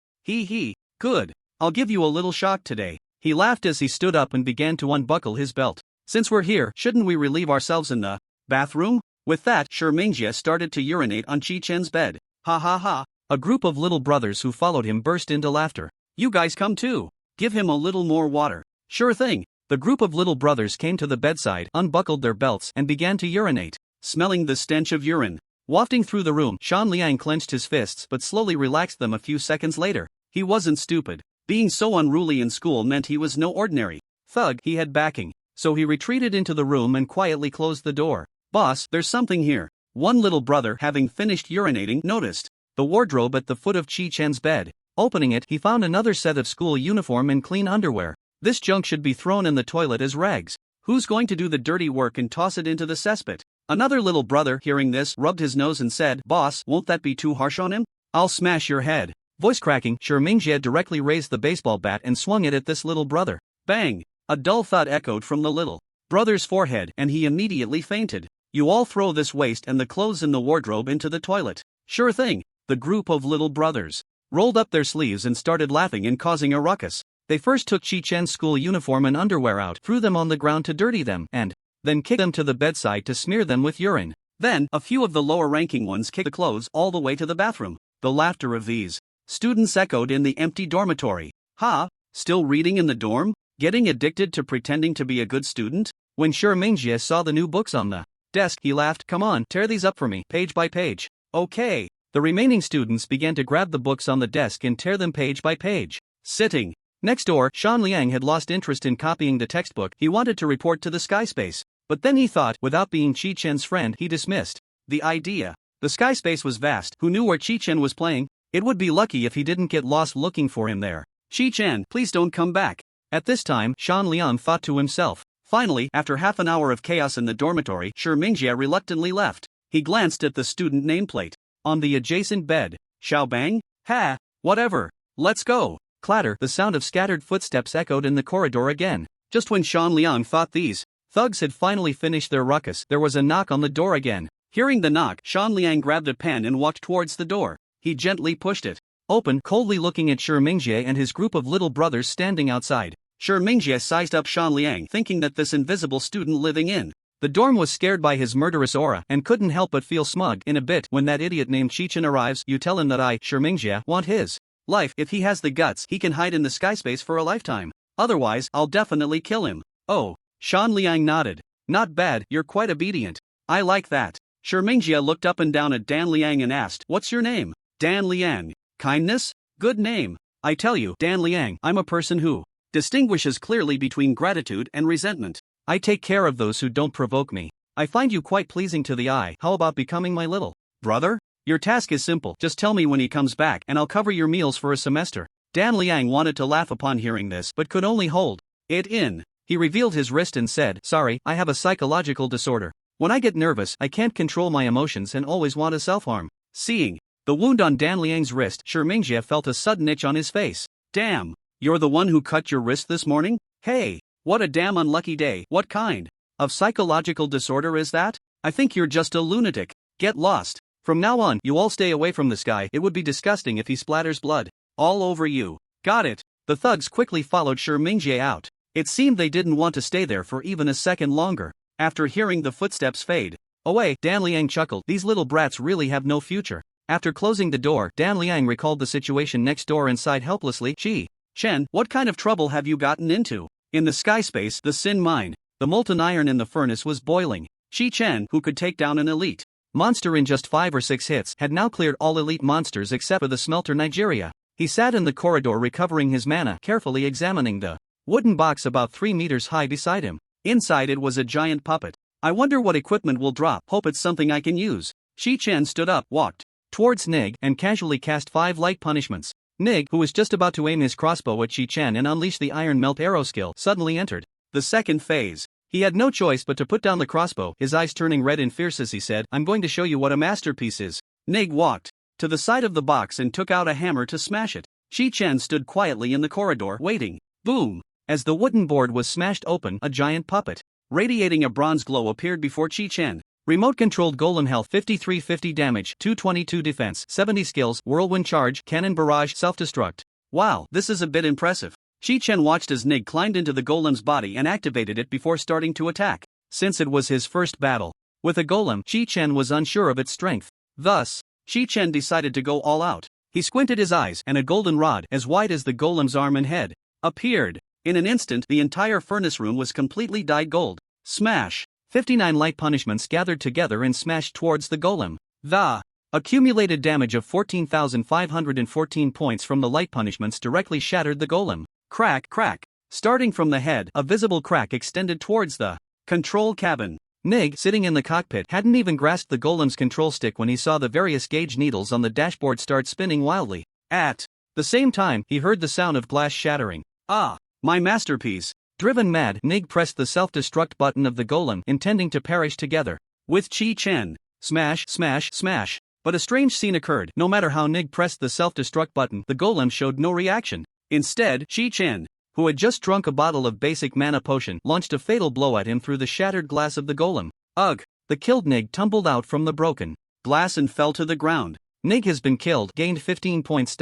Good. I'll give you a little shock today. He laughed as he stood up and began to unbuckle his belt. Since we're here, shouldn't we relieve ourselves in the bathroom? With that, Shi Mingjie started to urinate on Chi-Chen's bed. Ha ha ha. A group of little brothers who followed him burst into laughter. You guys come too. Give him a little more water. Sure thing. The group of little brothers came to the bedside, unbuckled their belts, and began to urinate. Smelling the stench of urine wafting through the room, Shan Liang clenched his fists but slowly relaxed them a few seconds later. He wasn't stupid. Being so unruly in school meant he was no ordinary thug. He had backing. So he retreated into the room and quietly closed the door. Boss, there's something here. One little brother, having finished urinating, noticed the wardrobe at the foot of Chi-Chen's bed. Opening it, he found another set of school uniform and clean underwear. This junk should be thrown in the toilet as rags. Who's going to do the dirty work and toss it into the cesspit? Another little brother, hearing this, rubbed his nose and said, Boss, won't that be too harsh on him? I'll smash your head. Voice cracking, Shi Mingjie directly raised the baseball bat and swung it at this little brother. Bang! A dull thud echoed from the little brother's forehead, and he immediately fainted. You all throw this waste and the clothes in the wardrobe into the toilet. Sure thing. The group of little brothers rolled up their sleeves and started laughing and causing a ruckus. They first took Chi-Chen's school uniform and underwear out, threw them on the ground to dirty them, and then kicked them to the bedside to smear them with urine. Then, a few of the lower-ranking ones kicked the clothes all the way to the bathroom. The laughter of these students echoed in the empty dormitory. Ha! Still reading in the dorm? Getting addicted to pretending to be a good student? When Shi Mingjie saw the new books on the desk, he laughed. Come on, tear these up for me, page by page. Okay. The remaining students began to grab the books on the desk and tear them page by page. Sitting next door, Shan Liang had lost interest in copying the textbook. He wanted to report to the sky space. But then he thought, without being Chi-Chen's friend, he dismissed The idea. The sky space was vast. Who knew where Chi-Chen was playing? It would be lucky if he didn't get lost looking for him there. Chi-Chen, please don't come back. At this time, Shan Liang thought to himself. Finally, after half an hour of chaos in the dormitory, Shi Mingjie reluctantly left. He glanced at the student nameplate. On the adjacent bed, Xiaobang? Ha! Whatever. Let's go. Clatter, the sound of scattered footsteps echoed in the corridor again. Just when Shan Liang thought these thugs had finally finished their ruckus, there was a knock on the door again. Hearing the knock, Shan Liang grabbed a pen and walked towards the door. He gently pushed it open, coldly looking at Shi Mingjie and his group of little brothers standing outside. Shi Mingjie sized up Shan Liang, thinking that this invisible student living in the dorm was scared by his murderous aura and couldn't help but feel smug. In a bit, when that idiot named Chi-Chen arrives, you tell him that I, Shi Mingjie, want his life. If he has the guts, he can hide in the sky space for a lifetime. Otherwise, I'll definitely kill him. Oh. Shan Liang nodded. Not bad, you're quite obedient. I like that. Shi Mingjie looked up and down at Dan Liang and asked, what's your name? Dan Liang. Kindness? Good name. I tell you, Dan Liang, I'm a person who distinguishes clearly between gratitude and resentment. I take care of those who don't provoke me. I find you quite pleasing to the eye. How about becoming my little brother? Your task is simple. Just tell me when he comes back and I'll cover your meals for a semester. Dan Liang wanted to laugh upon hearing this but could only hold it in. He revealed his wrist and said, sorry, I have a psychological disorder. When I get nervous, I can't control my emotions and always want to self-harm. Seeing the wound on Dan Liang's wrist, Shi Mingjie felt a sudden itch on his face. Damn, you're the one who cut your wrist this morning? Hey, what a damn unlucky day. What kind of psychological disorder is that? I think you're just a lunatic. Get lost. From now on, you all stay away from this guy. It would be disgusting if he splatters blood all over you. Got it. The thugs quickly followed Shi Mingjie out. It seemed they didn't want to stay there for even a second longer. After hearing the footsteps fade away, Dan Liang chuckled. These little brats really have no future. After closing the door, Dan Liang recalled the situation next door and sighed helplessly. Chi-Chen, what kind of trouble have you gotten into? In the sky space, the sin mine, the molten iron in the furnace was boiling. Chi-Chen, who could take down an elite monster in just 5 or 6 hits, had now cleared all elite monsters except for the Smelter Nigeria. He sat in the corridor recovering his mana, carefully examining the wooden box about 3 meters high beside him. Inside it was a giant puppet. I wonder what equipment will drop. Hope it's something I can use. Chi-Chen stood up, walked towards Nig, and casually cast 5 light punishments. Nig, who was just about to aim his crossbow at Chi-Chen and unleash the iron melt arrow skill, suddenly entered the second phase. He had no choice but to put down the crossbow, his eyes turning red in fierce as he said, I'm going to show you what a masterpiece is. Nig walked to the side of the box and took out a hammer to smash it. Chi-Chen stood quietly in the corridor, waiting. Boom! As the wooden board was smashed open, a giant puppet, radiating a bronze glow, appeared before Chi-Chen. Remote-controlled golem health 5350 damage, 222 defense, 70 skills, whirlwind charge, cannon barrage, self-destruct. Wow, this is a bit impressive. Chi-Chen watched as Nig climbed into the golem's body and activated it before starting to attack. Since it was his first battle with a golem, Chi-Chen was unsure of its strength. Thus, Chi-Chen decided to go all out. He squinted his eyes and a golden rod as wide as the golem's arm and head appeared. In an instant, the entire furnace room was completely dyed gold. Smash! 59 light punishments gathered together and smashed towards the golem. The accumulated damage of 14,514 points from the light punishments directly shattered the golem. Crack, crack. Starting from the head, a visible crack extended towards the control cabin. Nig, sitting in the cockpit, hadn't even grasped the golem's control stick when he saw the various gauge needles on the dashboard start spinning wildly. At the same time, he heard the sound of glass shattering. Ah, my masterpiece. Driven mad, Nig pressed the self-destruct button of the golem, intending to perish together with Chi-Chen. Smash, smash, smash. But a strange scene occurred. No matter how Nig pressed the self-destruct button, the golem showed no reaction. Instead, Chi-Chen, who had just drunk a bottle of basic mana potion, launched a fatal blow at him through the shattered glass of the golem. Ugh! The killed Nig tumbled out from the broken glass and fell to the ground. Nig has been killed, gained 15 points.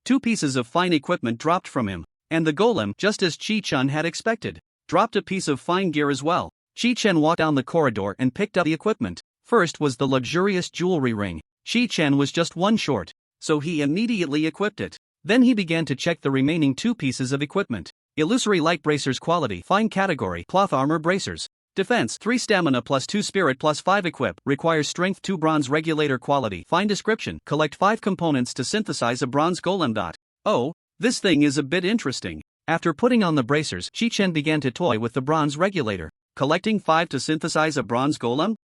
2 pieces of fine equipment dropped from him. And the golem, just as Chi-Chen had expected, dropped a piece of fine gear as well. Chi-Chen walked down the corridor and picked up the equipment. First was the luxurious jewelry ring. Chi-Chen was just 1 short, so he immediately equipped it. Then he began to check the remaining 2 pieces of equipment. Illusory light bracers quality, fine category, cloth armor bracers. Defense, 3 stamina plus 2 spirit plus 5 equip, requires strength 2 bronze regulator quality, fine description, collect 5 components to synthesize a bronze golem. Oh, this thing is a bit interesting. After putting on the bracers, Chi-Chen began to toy with the bronze regulator. Collecting 5 to synthesize a bronze golem?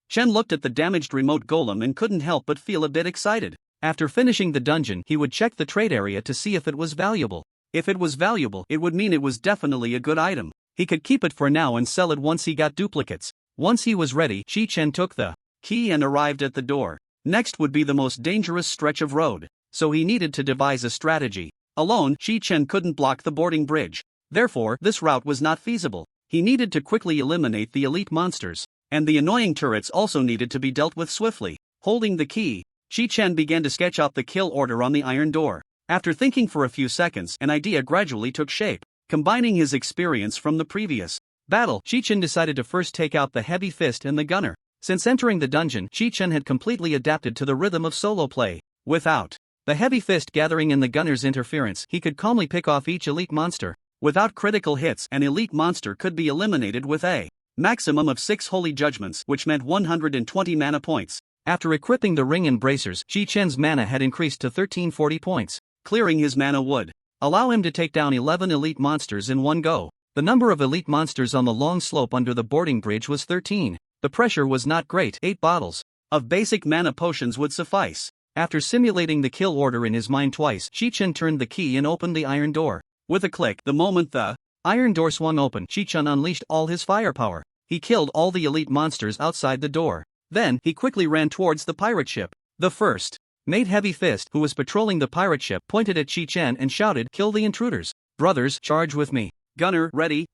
Chen looked at the damaged remote golem and couldn't help but feel a bit excited. After finishing the dungeon, he would check the trade area to see if it was valuable. If it was valuable, it would mean it was definitely a good item. He could keep it for now and sell it once he got duplicates. Once he was ready, Chi-Chen took the key and arrived at the door. Next would be the most dangerous stretch of road, so he needed to devise a strategy. Alone, Chi-Chen couldn't block the boarding bridge. Therefore, this route was not feasible. He needed to quickly eliminate the elite monsters, and the annoying turrets also needed to be dealt with swiftly. Holding the key, Chi-Chen began to sketch out the kill order on the iron door. After thinking for a few seconds, an idea gradually took shape. Combining his experience from the previous battle, Chi-Chen decided to first take out the heavy fist and the gunner. Since entering the dungeon, Chi-Chen had completely adapted to the rhythm of solo play. Without the heavy fist gathering in the gunner's interference, he could calmly pick off each elite monster. Without critical hits, an elite monster could be eliminated with a maximum of 6 holy judgments, which meant 120 mana points. After equipping the ring and bracers, Chi-Chen's mana had increased to 1340 points. Clearing his mana would allow him to take down 11 elite monsters in one go. The number of elite monsters on the long slope under the boarding bridge was 13. The pressure was not great. 8 bottles of basic mana potions would suffice. After simulating the kill order in his mind twice, Chi-Chen turned the key and opened the iron door. With a click, the moment the iron door swung open, Chi-Chen unleashed all his firepower. He killed all the elite monsters outside the door. Then, he quickly ran towards the pirate ship. The first mate Heavy Fist, who was patrolling the pirate ship, pointed at Chi-Chen and shouted, "Kill the intruders. Brothers, charge with me." Gunner, ready,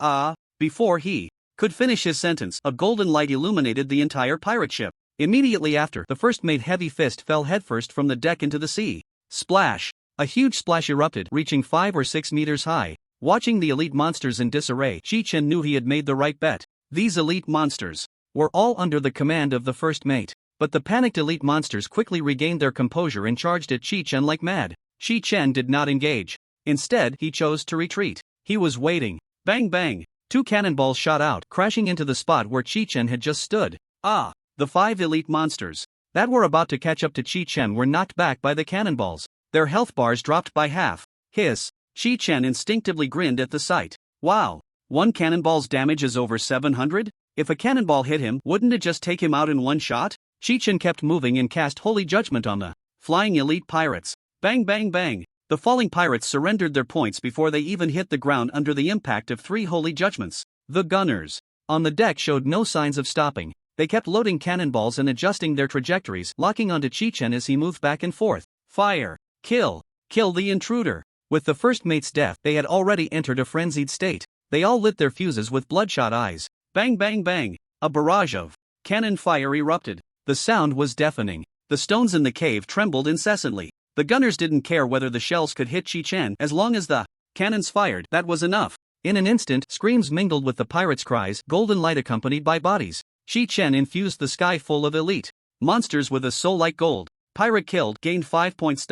Before he could finish his sentence, a golden light illuminated the entire pirate ship. Immediately after, the first mate Heavy Fist fell headfirst from the deck into the sea. Splash! A huge splash erupted, reaching 5 or 6 meters high. Watching the elite monsters in disarray, Chi-Chen knew he had made the right bet. These elite monsters were all under the command of the first mate. But the panicked elite monsters quickly regained their composure and charged at Chi-Chen like mad. Chi-Chen did not engage. Instead, he chose to retreat. He was waiting. Bang bang! 2 cannonballs shot out, crashing into the spot where Chi-Chen had just stood. The 5 elite monsters that were about to catch up to Chi-Chen were knocked back by the cannonballs. Their health bars dropped by half. Hiss! Chi-Chen instinctively grinned at the sight. Wow! 1 cannonball's damage is over 700? If a cannonball hit him, wouldn't it just take him out in one shot? Chi-Chen kept moving and cast Holy Judgment on the flying elite pirates. Bang bang bang! The falling pirates surrendered their points before they even hit the ground under the impact of 3 Holy Judgments. The gunners on the deck showed no signs of stopping. They kept loading cannonballs and adjusting their trajectories, locking onto Chi-Chen as he moved back and forth. Fire! Kill! Kill the intruder! With the first mate's death, they had already entered a frenzied state. They all lit their fuses with bloodshot eyes. Bang bang bang! A barrage of cannon fire erupted. The sound was deafening. The stones in the cave trembled incessantly. The gunners didn't care whether the shells could hit Chi-Chen, as long as the cannons fired, that was enough. In an instant, screams mingled with the pirates' cries, golden light accompanied by bodies. Chi-Chen infused the sky full of elite monsters with a soul like gold. Pirate killed, gained 5 points.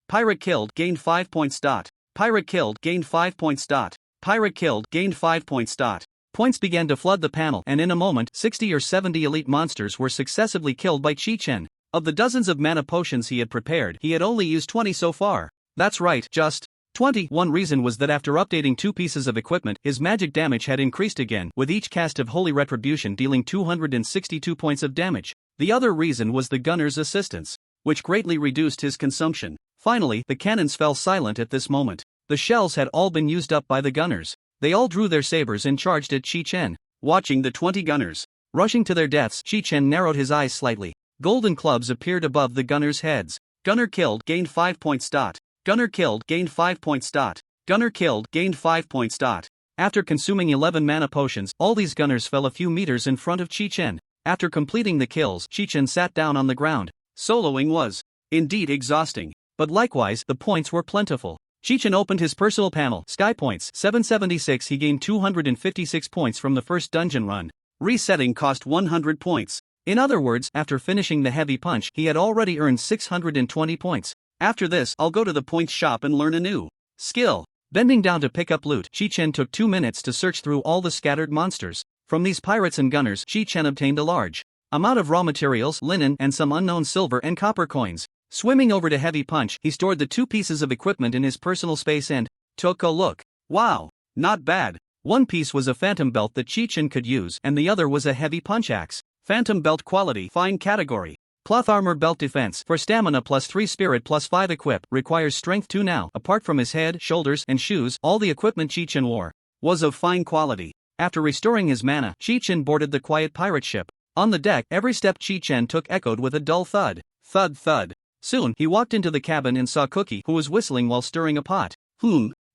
Pirate killed, gained 5 points. Pirate killed, gained 5 points. Pirate killed, gained 5 points. Points began to flood the panel, and in a moment, 60 or 70 elite monsters were successively killed by Chi-Chen. Of the dozens of mana potions he had prepared, he had only used 20 so far. That's right, just 20. One reason was that after updating 2 pieces of equipment, his magic damage had increased again, with each cast of Holy Retribution dealing 262 points of damage. The other reason was the gunner's assistance, which greatly reduced his consumption. Finally, the cannons fell silent at this moment. The shells had all been used up by the gunners. They all drew their sabers and charged at Chi-Chen. Watching the 20 gunners rushing to their deaths, Chi-Chen narrowed his eyes slightly. Golden clubs appeared above the gunners' heads. Gunner killed, gained 5 points. Gunner killed, gained 5 points. Gunner killed, gained 5 points. After consuming 11 mana potions, all these gunners fell a few meters in front of Chi-Chen. After completing the kills, Chi-Chen sat down on the ground. Soloing was indeed exhausting, but likewise, the points were plentiful. Chi-Chen opened his personal panel, Sky Points, 776. He gained 256 points from the first dungeon run. Resetting cost 100 points. In other words, after finishing the heavy punch, he had already earned 620 points. After this, I'll go to the points shop and learn a new skill. Bending down to pick up loot, Chi-Chen took 2 minutes to search through all the scattered monsters. From these pirates and gunners, Chi-Chen obtained a large amount of raw materials, linen, and some unknown silver and copper coins. Swimming over to Heavy Punch, he stored the 2 pieces of equipment in his personal space and took a look. Wow, not bad. One piece was a phantom belt that Chi-Chen could use, and the other was a heavy punch axe. Phantom belt quality, fine category. Cloth armor belt defense for stamina +3 spirit +5 equip requires strength 2 now. Apart from his head, shoulders, and shoes, all the equipment Chi-Chen wore was of fine quality. After restoring his mana, Chi-Chen boarded the quiet pirate ship. On the deck, every step Chi-Chen took echoed with a dull thud. Thud thud. Soon, he walked into the cabin and saw Cookie, who was whistling while stirring a pot.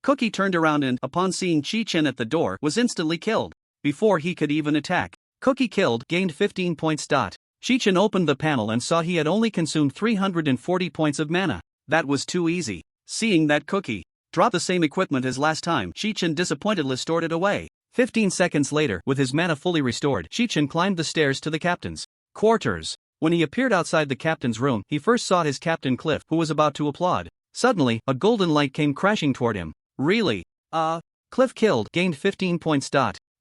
Cookie turned around and, upon seeing Chi-Chen at the door, was instantly killed. Before he could even attack, Cookie killed, gained 15 points. Chi-Chen opened the panel and saw he had only consumed 340 points of mana. That was too easy. Seeing that Cookie dropped the same equipment as last time, Chi-Chen disappointedly stored it away. 15 seconds later, with his mana fully restored, Chi-Chen climbed the stairs to the captain's quarters. When he appeared outside the captain's room, he first saw his captain Cliff, who was about to applaud. Suddenly, a golden light came crashing toward him. Really? Cliff killed, gained 15 points.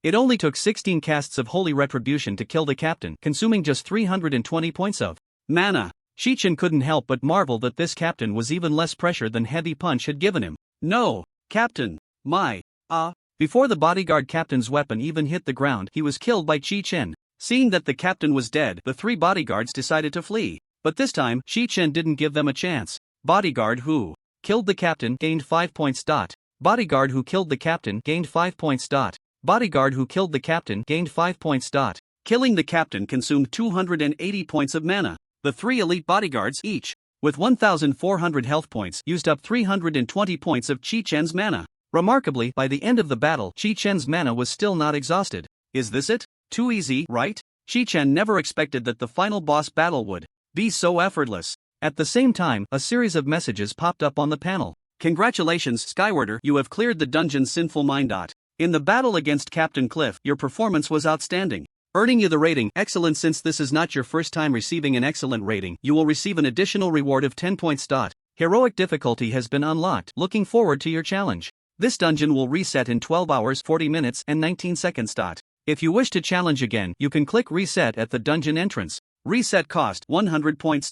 It only took 16 casts of Holy Retribution to kill the captain, consuming just 320 points of mana. Chi-Chen couldn't help but marvel that this captain was even less pressure than Heavy Punch had given him. No, Captain, Before the bodyguard captain's weapon even hit the ground, he was killed by Chi-Chen. Seeing that the captain was dead, the 3 bodyguards decided to flee. But this time, Chi-Chen didn't give them a chance. Bodyguard who killed the captain gained 5 points. Bodyguard who killed the captain gained 5 points. Bodyguard who killed the captain gained 5 points. Killing the captain consumed 280 points of mana. The 3 elite bodyguards each, with 1,400 health points, used up 320 points of Chi-Chen's mana. Remarkably, by the end of the battle, Chi-Chen's mana was still not exhausted. Is this it? Too easy, right? Chi-Chen never expected that the final boss battle would be so effortless. At the same time, a series of messages popped up on the panel. Congratulations, Skywarder, you have cleared the dungeon's sinful mind. In the battle against Captain Cliff, your performance was outstanding, earning you the rating Excellent. Since this is not your first time receiving an excellent rating, you will receive an additional reward of 10 points. Heroic difficulty has been unlocked. Looking forward to your challenge. This dungeon will reset in 12 hours 40 minutes and 19 seconds. If you wish to challenge again, you can click reset at the dungeon entrance. Reset cost 100 points.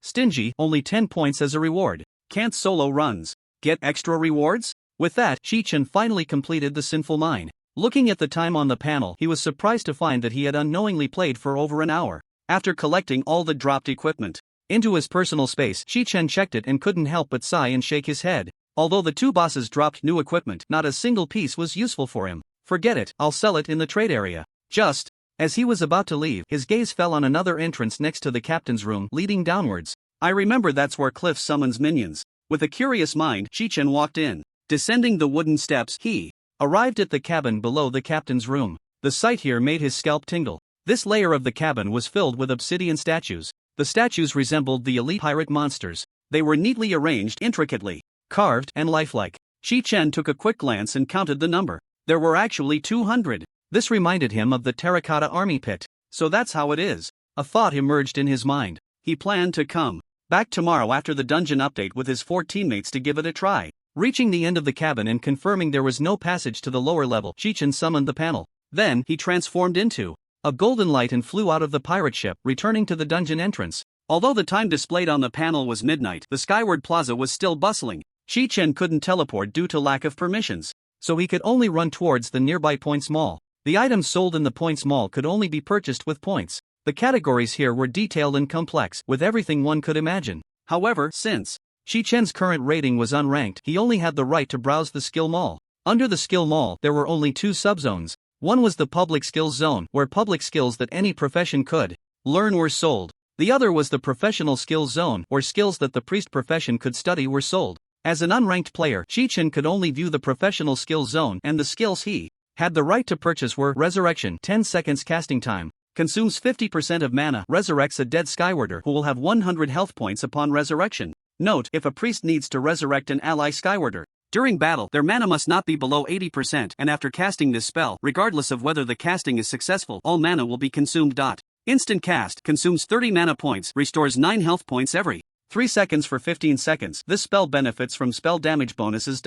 Stingy, only 10 points as a reward. Can't solo runs get extra rewards? With that, Chi-Chen finally completed the Sinful Mine. Looking at the time on the panel, he was surprised to find that he had unknowingly played for over an hour. After collecting all the dropped equipment into his personal space, Chi-Chen checked it and couldn't help but sigh and shake his head. Although the 2 bosses dropped new equipment, not a single piece was useful for him. Forget it, I'll sell it in the trade area. Just as he was about to leave, his gaze fell on another entrance next to the captain's room, leading downwards. I remember that's where Cliff summons minions. With a curious mind, Chi-Chen walked in. Descending the wooden steps, he arrived at the cabin below the captain's room. The sight here made his scalp tingle. This layer of the cabin was filled with obsidian statues. The statues resembled the elite pirate monsters. They were neatly arranged, intricately carved, and lifelike. Chi-Chen took a quick glance and counted the number. There were actually 200. This reminded him of the terracotta army pit. So that's how it is. A thought emerged in his mind. He planned to come back tomorrow after the dungeon update with his 4 teammates to give it a try. Reaching the end of the cabin and confirming there was no passage to the lower level, Chi-Chen summoned the panel. Then, he transformed into a golden light and flew out of the pirate ship, returning to the dungeon entrance. Although the time displayed on the panel was midnight, the Skyward Plaza was still bustling. Chi-Chen couldn't teleport due to lack of permissions, so he could only run towards the nearby Points Mall. The items sold in the Points Mall could only be purchased with points. The categories here were detailed and complex, with everything one could imagine. However, since Chi-Chen's current rating was unranked, he only had the right to browse the skill mall. Under the skill mall, there were only 2 subzones. One was the public skills zone, where public skills that any profession could learn were sold. The other was the professional skills zone, where skills that the priest profession could study were sold. As an unranked player, Chi-Chen could only view the professional skills zone, and the skills he had the right to purchase were Resurrection, 10 seconds casting time, consumes 50% of mana, resurrects a dead Skywarder who will have 100 health points upon resurrection. Note, if a priest needs to resurrect an ally Skywarder during battle, their mana must not be below 80%, and after casting this spell, regardless of whether the casting is successful, all mana will be consumed. Instant cast consumes 30 mana points, restores 9 health points every 3 seconds for 15 seconds. This spell benefits from spell damage bonuses.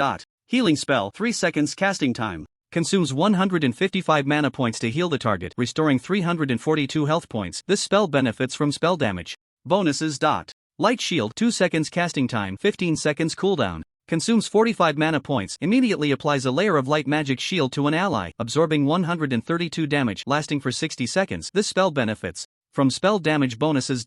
Healing spell, 3 seconds casting time, consumes 155 mana points to heal the target, restoring 342 health points. This spell benefits from spell damage bonuses. Light shield, 2 seconds casting time, 15 seconds cooldown, consumes 45 mana points, immediately applies a layer of light magic shield to an ally, absorbing 132 damage, lasting for 60 seconds. This spell benefits from spell damage bonuses.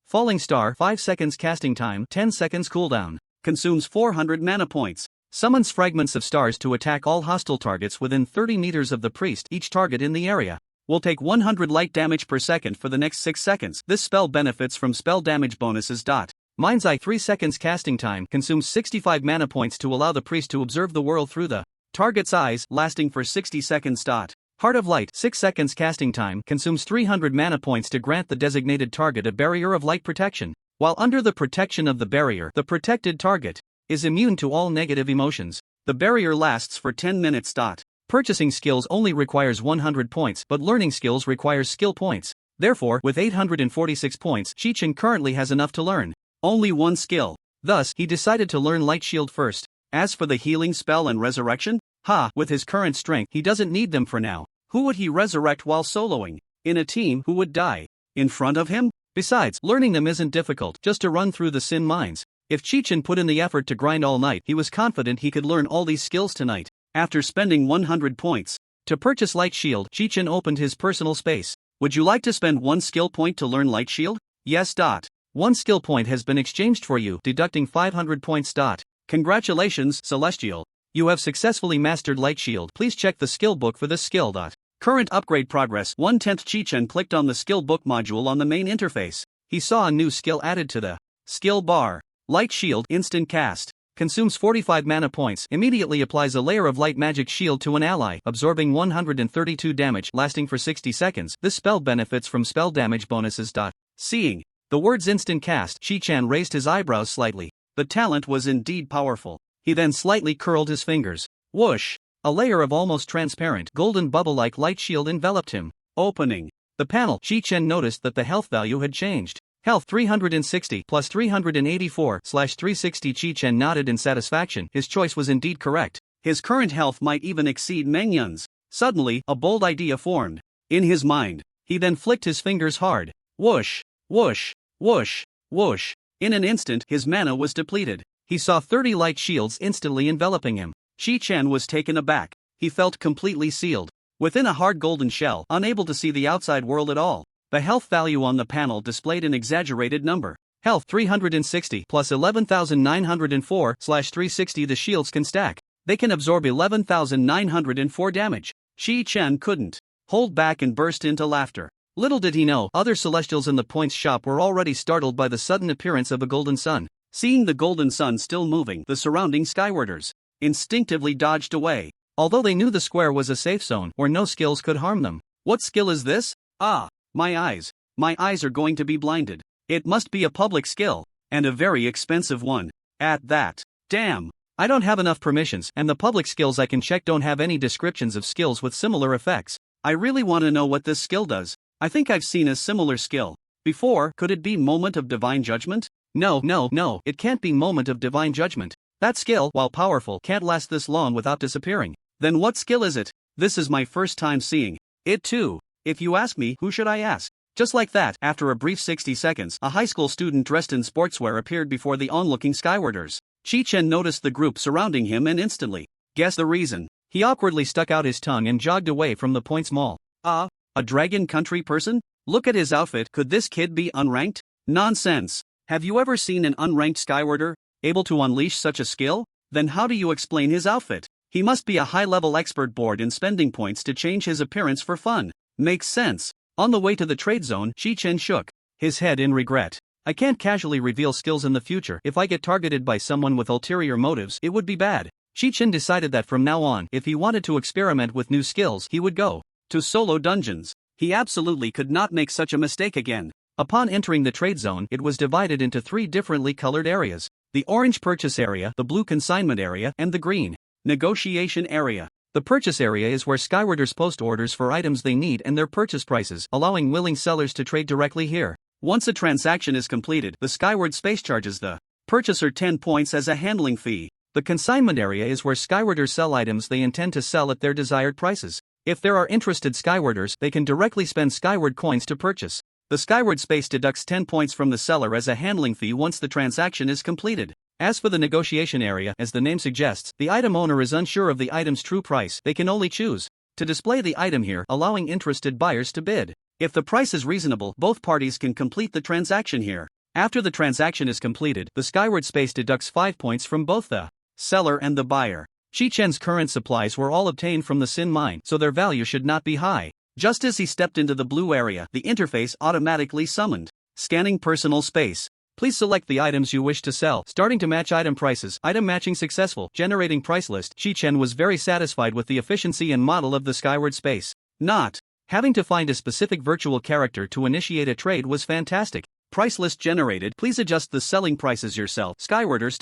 Falling Star, 5 seconds casting time, 10 seconds cooldown, consumes 400 mana points. Summons fragments of stars to attack all hostile targets within 30 meters of the priest. Each target in the area will take 100 light damage per second for the next 6 seconds. This spell benefits from spell damage bonuses. Mind's Eye, 3 seconds casting time, consumes 65 mana points to allow the priest to observe the world through the target's eyes, lasting for 60 seconds. Heart of Light, 6 seconds casting time, consumes 300 mana points to grant the designated target a barrier of light protection. While under the protection of the barrier, the protected target is immune to all negative emotions. The barrier lasts for 10 minutes. Purchasing skills only requires 100 points, but learning skills requires skill points. Therefore, with 846 points, Chi-Chen currently has enough to learn only one skill. Thus, he decided to learn Light Shield first. As for the healing spell and resurrection, with his current strength, he doesn't need them for now. Who would he resurrect while soloing? In a team, who would die in front of him? Besides, learning them isn't difficult, just to run through the Sin Mines. If Chi-Chen put in the effort to grind all night, he was confident he could learn all these skills tonight. After spending 100 points to purchase Light Shield, Chi-Chen opened his personal space. Would you like to spend 1 skill point to learn Light Shield? Yes. 1 skill point has been exchanged for you, deducting 500 points. Congratulations, Celestial. You have successfully mastered Light Shield. Please check the skill book for this skill. Current upgrade progress 1/10. Chi-Chen clicked on the skill book module on the main interface. He saw a new skill added to the skill bar. Light Shield, instant cast, consumes 45 mana points, immediately applies a layer of light magic shield to an ally, absorbing 132 damage, lasting for 60 seconds. This spell benefits from spell damage bonuses. Seeing the words instant cast, Chi-Chen raised his eyebrows slightly. The talent was indeed powerful. He then slightly curled his fingers. Whoosh! A layer of almost transparent, golden bubble-like light shield enveloped him. Opening the panel, Chi-Chen noticed that the health value had changed. Health 360 plus 384/360. Chi-Chen nodded in satisfaction. His choice was indeed correct. His current health might even exceed Mengyun's. Suddenly, a bold idea formed in his mind. He then flicked his fingers hard. Whoosh! Whoosh! Whoosh! Whoosh! In an instant, his mana was depleted. He saw 30 light shields instantly enveloping him. Chi-Chen was taken aback. He felt completely sealed within a hard golden shell, unable to see the outside world at all. The health value on the panel displayed an exaggerated number. Health 360 plus 11,904/360. The shields can stack. They can absorb 11,904 damage. Chi-Chen couldn't hold back and burst into laughter. Little did he know, other celestials in the points shop were already startled by the sudden appearance of a golden sun. Seeing the golden sun still moving, the surrounding skywarders instinctively dodged away, although they knew the square was a safe zone where no skills could harm them. What skill is this? My eyes. My eyes are going to be blinded. It must be a public skill, and a very expensive one at that. Damn, I don't have enough permissions, and the public skills I can check don't have any descriptions of skills with similar effects. I really want to know what this skill does. I think I've seen a similar skill before. Could it be Moment of Divine Judgment? No, it can't be Moment of Divine Judgment. That skill, while powerful, can't last this long without disappearing. Then what skill is it? This is my first time seeing it too. If you ask me, who should I ask? Just like that, after a brief 60 seconds, a high school student dressed in sportswear appeared before the onlooking skywarders. Chi-Chen noticed the group surrounding him and instantly guessed the reason. He awkwardly stuck out his tongue and jogged away from the points mall. A Dragon Country person? Look at his outfit. Could this kid be unranked? Nonsense. Have you ever seen an unranked skywarder able to unleash such a skill? Then how do you explain his outfit? He must be a high-level expert bored in spending points to change his appearance for fun. Makes sense. On the way to the trade zone, Chi-Chen shook his head in regret. I can't casually reveal skills in the future. If I get targeted by someone with ulterior motives, it would be bad. Chi-Chen decided that from now on, if he wanted to experiment with new skills, he would go to solo dungeons. He absolutely could not make such a mistake again. Upon entering the trade zone, it was divided into 3 differently colored areas: the orange purchase area, the blue consignment area, and the green negotiation area. The purchase area is where skywarders post orders for items they need and their purchase prices, allowing willing sellers to trade directly here. Once a transaction is completed, the skyward space charges the purchaser 10 points as a handling fee. The consignment area is where skywarders sell items they intend to sell at their desired prices. If there are interested skywarders, they can directly spend skyward coins to purchase. The skyward space deducts 10 points from the seller as a handling fee once the transaction is completed. As for the negotiation area, as the name suggests, the item owner is unsure of the item's true price. They can only choose to display the item here, allowing interested buyers to bid. If the price is reasonable, both parties can complete the transaction here. After the transaction is completed, the skyward space deducts 5 points from both the seller and the buyer. Chi-Chen's current supplies were all obtained from the Sin mine, so their value should not be high. Just as he stepped into the blue area, the interface automatically summoned. Scanning personal space. Please select the items you wish to sell. Starting to match item prices. Item matching successful. Generating price list. Chi-Chen was very satisfied with the efficiency and model of the skyward space. Not having to find a specific virtual character to initiate a trade was fantastic. Price list generated. Please adjust the selling prices yourself. Skywarders.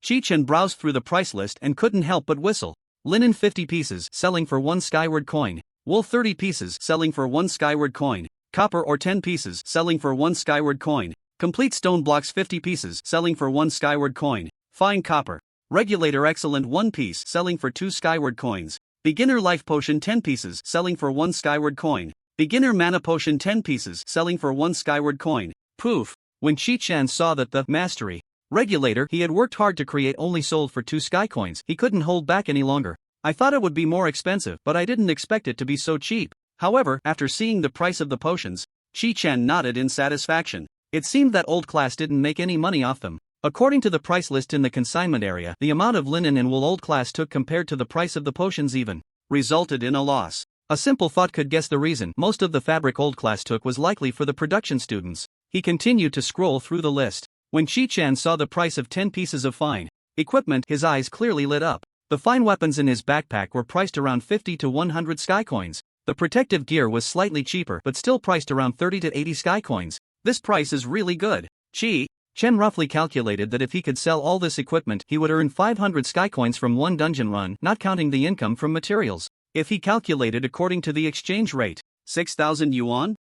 Chi-Chen browsed through the price list and couldn't help but whistle. Linen 50 pieces, selling for 1 skyward coin. Wool 30 pieces, selling for 1 skyward coin. Copper or 10 pieces, selling for 1 skyward coin. Complete stone blocks 50 pieces, selling for 1 skyward coin. Fine copper. Regulator excellent 1 piece, selling for 2 skyward coins. Beginner life potion 10 pieces, selling for 1 skyward coin. Beginner mana potion 10 pieces, selling for 1 skyward coin. Poof. When Chi-Chen saw that the mastery regulator he had worked hard to create only sold for 2 sky coins, he couldn't hold back any longer. I thought it would be more expensive, but I didn't expect it to be so cheap. However, after seeing the price of the potions, Chi-Chen nodded in satisfaction. It seemed that old class didn't make any money off them. According to the price list in the consignment area, the amount of linen and wool old class took compared to the price of the potions even resulted in a loss. A simple thought could guess the reason. Most of the fabric old class took was likely for the production students. He continued to scroll through the list. When Chi-Chen saw the price of 10 pieces of fine equipment, his eyes clearly lit up. The fine weapons in his backpack were priced around 50 to 100 sky coins. The protective gear was slightly cheaper but still priced around 30 to 80 sky coins. This price is really good. Chi-Chen roughly calculated that if he could sell all this equipment, he would earn 500 sky coins from 1 dungeon run, not counting the income from materials. If he calculated according to the exchange rate, 6,000 yuan?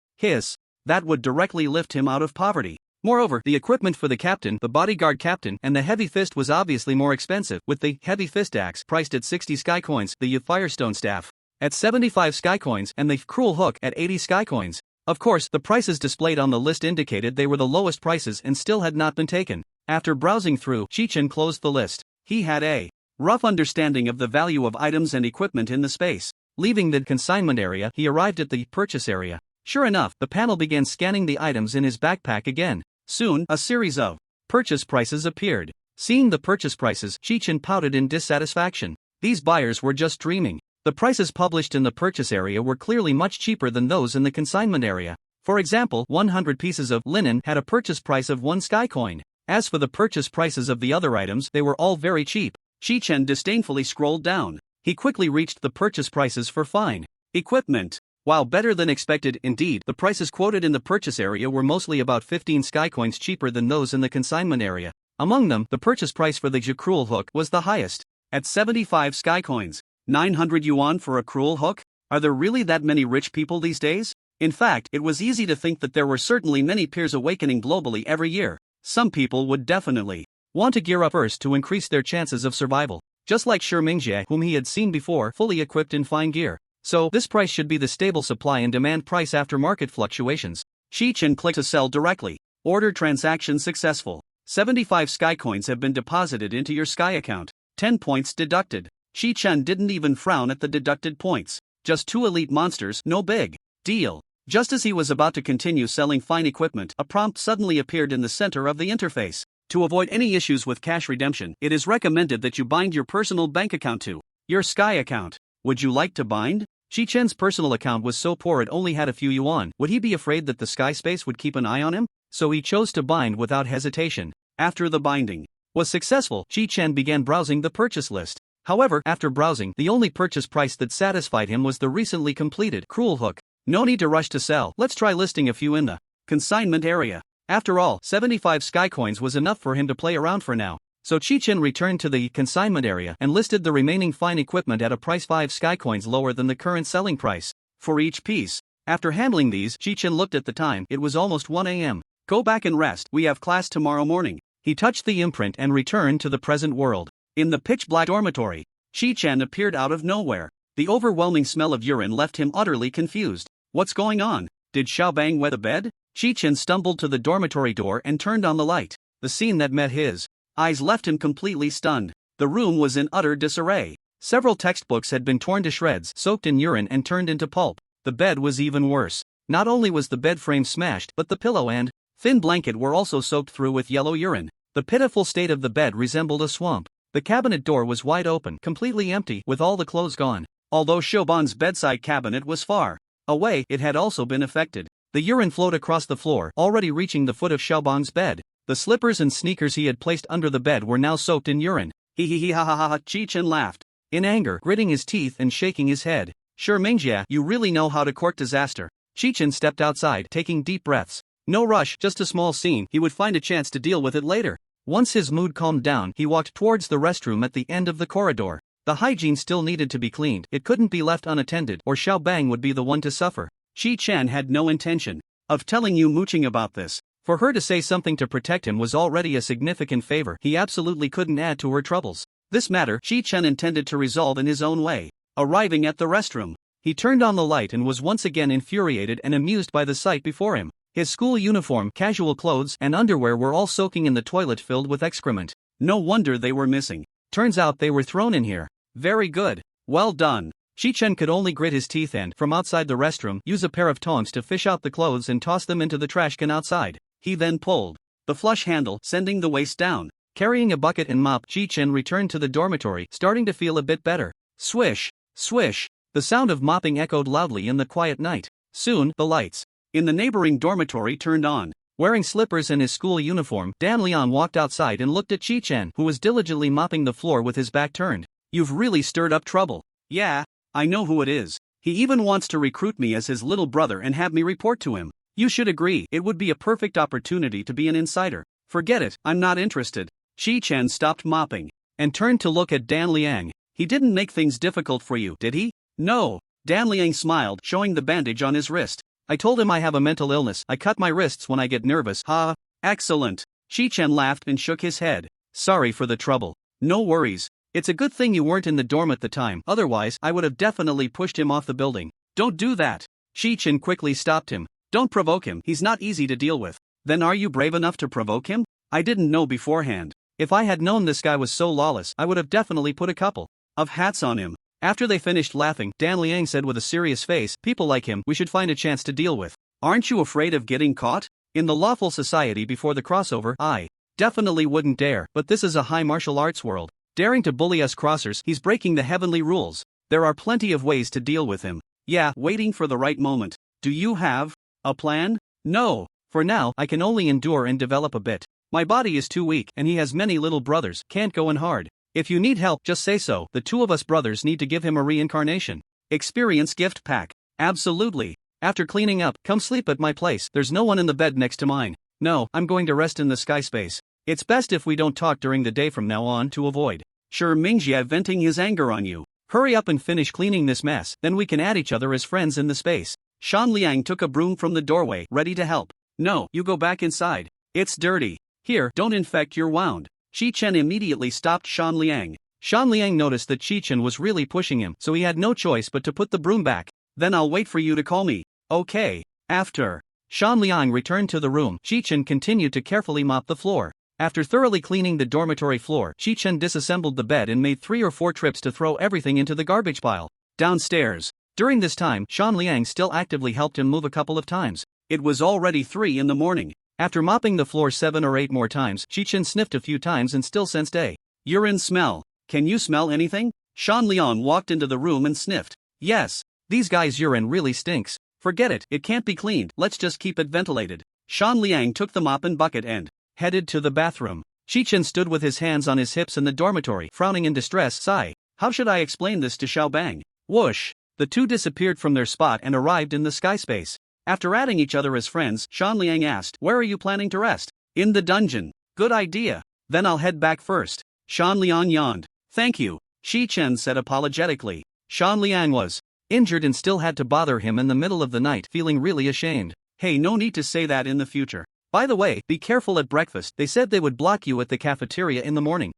That would directly lift him out of poverty. Moreover, the equipment for the captain, the bodyguard captain, and the heavy fist was obviously more expensive, with the heavy fist axe priced at 60 sky coins, the firestone staff at 75 sky coins, and the cruel hook at 80 sky coins. Of course, the prices displayed on the list indicated they were the lowest prices and still had not been taken. After browsing through, Chi-Chen closed the list. He had a rough understanding of the value of items and equipment in the space. Leaving the consignment area, he arrived at the purchase area. Sure enough, the panel began scanning the items in his backpack again. Soon, a series of purchase prices appeared. Seeing the purchase prices, Chi-Chen pouted in dissatisfaction. These buyers were just dreaming. The prices published in the purchase area were clearly much cheaper than those in the consignment area. For example, 100 pieces of linen had a purchase price of 1 sky coin. As for the purchase prices of the other items, they were all very cheap. Chi-Chen disdainfully scrolled down. He quickly reached the purchase prices for fine equipment. While better than expected, indeed, the prices quoted in the purchase area were mostly about 15 sky coins cheaper than those in the consignment area. Among them, the purchase price for the cruel hook was the highest, at 75 sky coins. 900 yuan for a cruel hook? Are there really that many rich people these days? In fact, it was easy to think that there were certainly many peers awakening globally every year. Some people would definitely want to gear up first to increase their chances of survival. Just like Shi Mingjie, whom he had seen before, fully equipped in fine gear. So, this price should be the stable supply and demand price after market fluctuations. Chi-Chen clicked to sell directly. Order transaction successful. 75 sky coins have been deposited into your sky account. 10 points deducted. Chi-Chen didn't even frown at the deducted points. Just 2 elite monsters, no big deal. Just as he was about to continue selling fine equipment, a prompt suddenly appeared in the center of the interface. To avoid any issues with cash redemption, it is recommended that you bind your personal bank account to your sky account. Would you like to bind? Chi-Chen's personal account was so poor it only had a few yuan. Would he be afraid that the sky space would keep an eye on him? So he chose to bind without hesitation. After the binding was successful, Chi-Chen began browsing the purchase list. However, after browsing, the only purchase price that satisfied him was the recently completed cruel hook. No need to rush to sell. Let's try listing a few in the consignment area. After all, 75 sky coins was enough for him to play around for now. So Chi-Chen returned to the consignment area and listed the remaining fine equipment at a price 5 sky coins lower than the current selling price for each piece. After handling these, Chi-Chen looked at the time. It was almost 1 a.m. Go back and rest. We have class tomorrow morning. He touched the imprint and returned to the present world. In the pitch-black dormitory, Chi-Chen appeared out of nowhere. The overwhelming smell of urine left him utterly confused. What's going on? Did Xiaobang wet the bed? Chi-Chen stumbled to the dormitory door and turned on the light. The scene that met his eyes left him completely stunned. The room was in utter disarray. Several textbooks had been torn to shreds, soaked in urine and turned into pulp. The bed was even worse. Not only was the bed frame smashed, but the pillow and thin blanket were also soaked through with yellow urine. The pitiful state of the bed resembled a swamp. The cabinet door was wide open, completely empty, with all the clothes gone. Although Shoban's bedside cabinet was far away, it had also been affected. The urine flowed across the floor, already reaching the foot of Xiaobang's bed. The slippers and sneakers he had placed under the bed were now soaked in urine. Hee ha ha ha ha, Chi-Chen laughed. In anger, gritting his teeth and shaking his head. Sure Mingjia, you really know how to court disaster. Chi-Chen stepped outside, taking deep breaths. No rush, just a small scene, he would find a chance to deal with it later. Once his mood calmed down, he walked towards the restroom at the end of the corridor. The hygiene still needed to be cleaned, it couldn't be left unattended or Xiaobang would be the one to suffer. Chi-Chen had no intention of telling Yu Mooching about this. For her to say something to protect him was already a significant favor he absolutely couldn't add to her troubles. This matter Chi-Chen intended to resolve in his own way. Arriving at the restroom, he turned on the light and was once again infuriated and amused by the sight before him. His school uniform, casual clothes, and underwear were all soaking in the toilet filled with excrement. No wonder they were missing. Turns out they were thrown in here. Very good. Well done. Chi-Chen could only grit his teeth and, from outside the restroom, use a pair of tongs to fish out the clothes and toss them into the trash can outside. He then pulled the flush handle, sending the waste down. Carrying a bucket and mop, Chi-Chen returned to the dormitory, starting to feel a bit better. Swish, swish. The sound of mopping echoed loudly in the quiet night. Soon, the lights in the neighboring dormitory turned on. Wearing slippers and his school uniform, Dan Liang walked outside and looked at Chi-Chen, who was diligently mopping the floor with his back turned. You've really stirred up trouble. Yeah, I know who it is. He even wants to recruit me as his little brother and have me report to him. You should agree, it would be a perfect opportunity to be an insider. Forget it, I'm not interested. Chi-Chen stopped mopping and turned to look at Dan Liang. He didn't make things difficult for you, did he? No. Dan Liang smiled, showing the bandage on his wrist. I told him I have a mental illness. I cut my wrists when I get nervous. Ha. Excellent. Chi-Chen laughed and shook his head. Sorry for the trouble. No worries. It's a good thing you weren't in the dorm at the time, otherwise I would have definitely pushed him off the building. Don't do that. Chi-Chen quickly stopped him. Don't provoke him, he's not easy to deal with. Then are you brave enough to provoke him? I didn't know beforehand. If I had known this guy was so lawless, I would have definitely put a couple of hats on him. After they finished laughing, Dan Liang said with a serious face, people like him we should find a chance to deal with. Aren't you afraid of getting caught? In the lawful society before the crossover, I definitely wouldn't dare, but this is a high martial arts world. Daring to bully us crossers, he's breaking the heavenly rules. There are plenty of ways to deal with him. Yeah, waiting for the right moment. Do you have a plan? No. For now, I can only endure and develop a bit. My body is too weak, and he has many little brothers, can't go in hard. If you need help, just say so. The two of us brothers need to give him a reincarnation. Experience gift pack. Absolutely. After cleaning up, come sleep at my place. There's no one in the bed next to mine. No, I'm going to rest in the sky space. It's best if we don't talk during the day from now on to avoid Sure Mingjia venting his anger on you. Hurry up and finish cleaning this mess, then we can add each other as friends in the space. Shan Liang took a broom from the doorway, ready to help. No, you go back inside. It's dirty. Here, don't infect your wound. Chi-Chen immediately stopped Shan Liang. Shan Liang noticed that Chi-Chen was really pushing him, so he had no choice but to put the broom back. Then I'll wait for you to call me. Okay. After Shan Liang returned to the room, Chi-Chen continued to carefully mop the floor. After thoroughly cleaning the dormitory floor, Chi-Chen disassembled the bed and made 3 or 4 trips to throw everything into the garbage pile. Downstairs. During this time, Shan Liang still actively helped him move a couple of times. It was already 3 in the morning. After mopping the floor 7 or 8 more times, Chi-Chen sniffed a few times and still sensed a urine smell. Can you smell anything? Shan Liang walked into the room and sniffed. Yes. These guys' urine really stinks. Forget it, it can't be cleaned, let's just keep it ventilated. Shan Liang took the mop and bucket and headed to the bathroom. Chi-Chen stood with his hands on his hips in the dormitory, frowning in distress. Sigh. How should I explain this to Xiaobang? Whoosh. The two disappeared from their spot and arrived in the sky space. After adding each other as friends, Shan Liang asked, where are you planning to rest? In the dungeon. Good idea. Then I'll head back first. Shan Liang yawned. Thank you. Chi-Chen said apologetically. Shan Liang was injured and still had to bother him in the middle of the night, feeling really ashamed. Hey, no need to say that in the future. By the way, be careful at breakfast, they said they would block you at the cafeteria in the morning.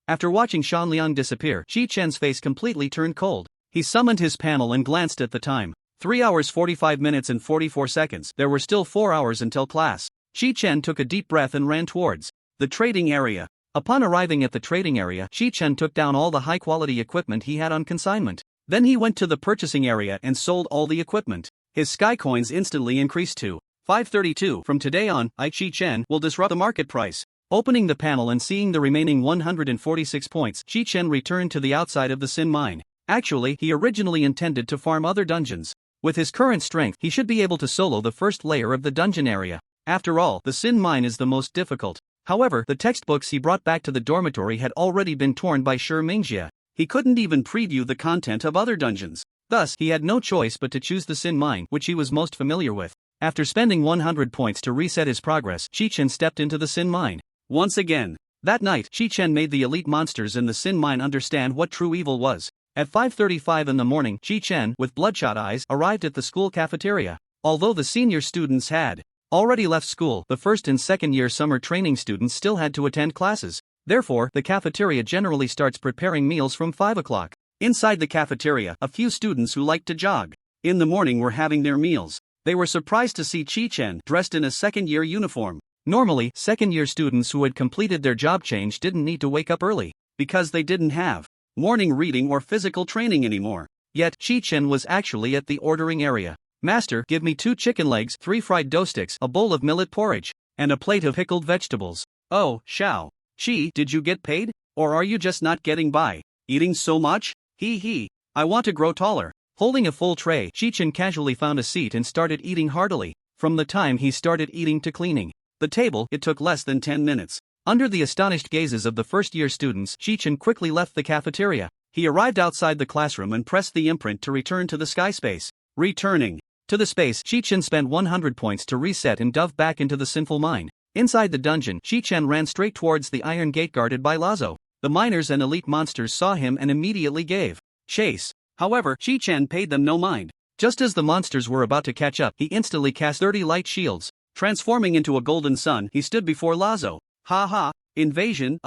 After watching Shan Liang disappear, Chi-Chen's face completely turned cold. He summoned his panel and glanced at the time. 3 hours 45 minutes and 44 seconds, there were still 4 hours until class. Chi-Chen took a deep breath and ran towards the trading area. Upon arriving at the trading area, Chi-Chen took down all the high-quality equipment he had on consignment. Then he went to the purchasing area and sold all the equipment. His sky coins instantly increased to 532. From today on, Chi-Chen will disrupt the market price. Opening the panel and seeing the remaining 146 points, Chi-Chen returned to the outside of the Sin mine. Actually, he originally intended to farm other dungeons. With his current strength, he should be able to solo the first layer of the dungeon area. After all, the Sin mine is the most difficult. However, the textbooks he brought back to the dormitory had already been torn by Shi Mingjie. He couldn't even preview the content of other dungeons. Thus, he had no choice but to choose the Sin mine, which he was most familiar with. After spending 100 points to reset his progress, Chi-Chen stepped into the Sin mine. Once again. That night, Chi-Chen made the elite monsters in the Sin mine understand what true evil was. At 5:35 in the morning, Chi-Chen, with bloodshot eyes, arrived at the school cafeteria. Although the senior students had already left school, the first and second year summer training students still had to attend classes. Therefore, the cafeteria generally starts preparing meals from 5 o'clock. Inside the cafeteria, a few students who liked to jog in the morning were having their meals. They were surprised to see Chi-Chen dressed in a second-year uniform. Normally, second-year students who had completed their job change didn't need to wake up early, because they didn't have morning reading or physical training anymore. Yet, Chi-Chen was actually at the ordering area. "Master, give me 2 chicken legs, 3 fried dough sticks, a bowl of millet porridge, and a plate of pickled vegetables." "Oh, Xiao. Chi, did you get paid? Or are you just not getting by? Eating so much? Hee. I want to grow taller." Holding a full tray, Chi-Chen casually found a seat and started eating heartily. From the time he started eating to cleaning the table, it took less than 10 minutes. Under the astonished gazes of the first-year students, Chi-Chen quickly left the cafeteria. He arrived outside the classroom and pressed the imprint to return to the sky space. Returning to the space, Chi-Chen spent 100 points to reset and dove back into the sinful mine. Inside the dungeon, Chi-Chen ran straight towards the iron gate guarded by Lazo. The miners and elite monsters saw him and immediately gave chase. However, Chi-Chen paid them no mind. Just as the monsters were about to catch up, he instantly cast 30 light shields. Transforming into a golden sun, he stood before Lazo. "Ha, invasion,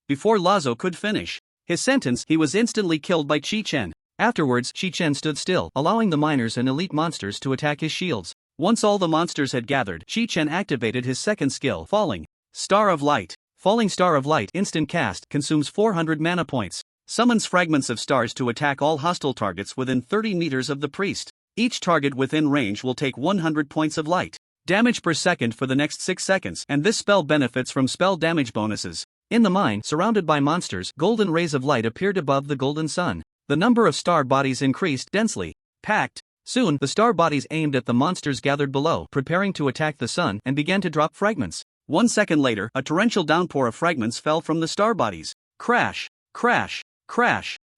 Before Lazo could finish his sentence, he was instantly killed by Chi-Chen. Afterwards, Chi-Chen stood still, allowing the miners and elite monsters to attack his shields. Once all the monsters had gathered, Chi-Chen activated his second skill, Falling Star of Light. Falling Star of Light instant cast consumes 400 mana points. Summons fragments of stars to attack all hostile targets within 30 meters of the priest. Each target within range will take 100 points of light damage per second for the next 6 seconds, and this spell benefits from spell damage bonuses. In the mine, surrounded by monsters, golden rays of light appeared above the golden sun. The number of star bodies increased, densely packed. Soon, the star bodies aimed at the monsters gathered below, preparing to attack the sun, and began to drop fragments. 1 second later, a torrential downpour of fragments fell from the star bodies. Crash.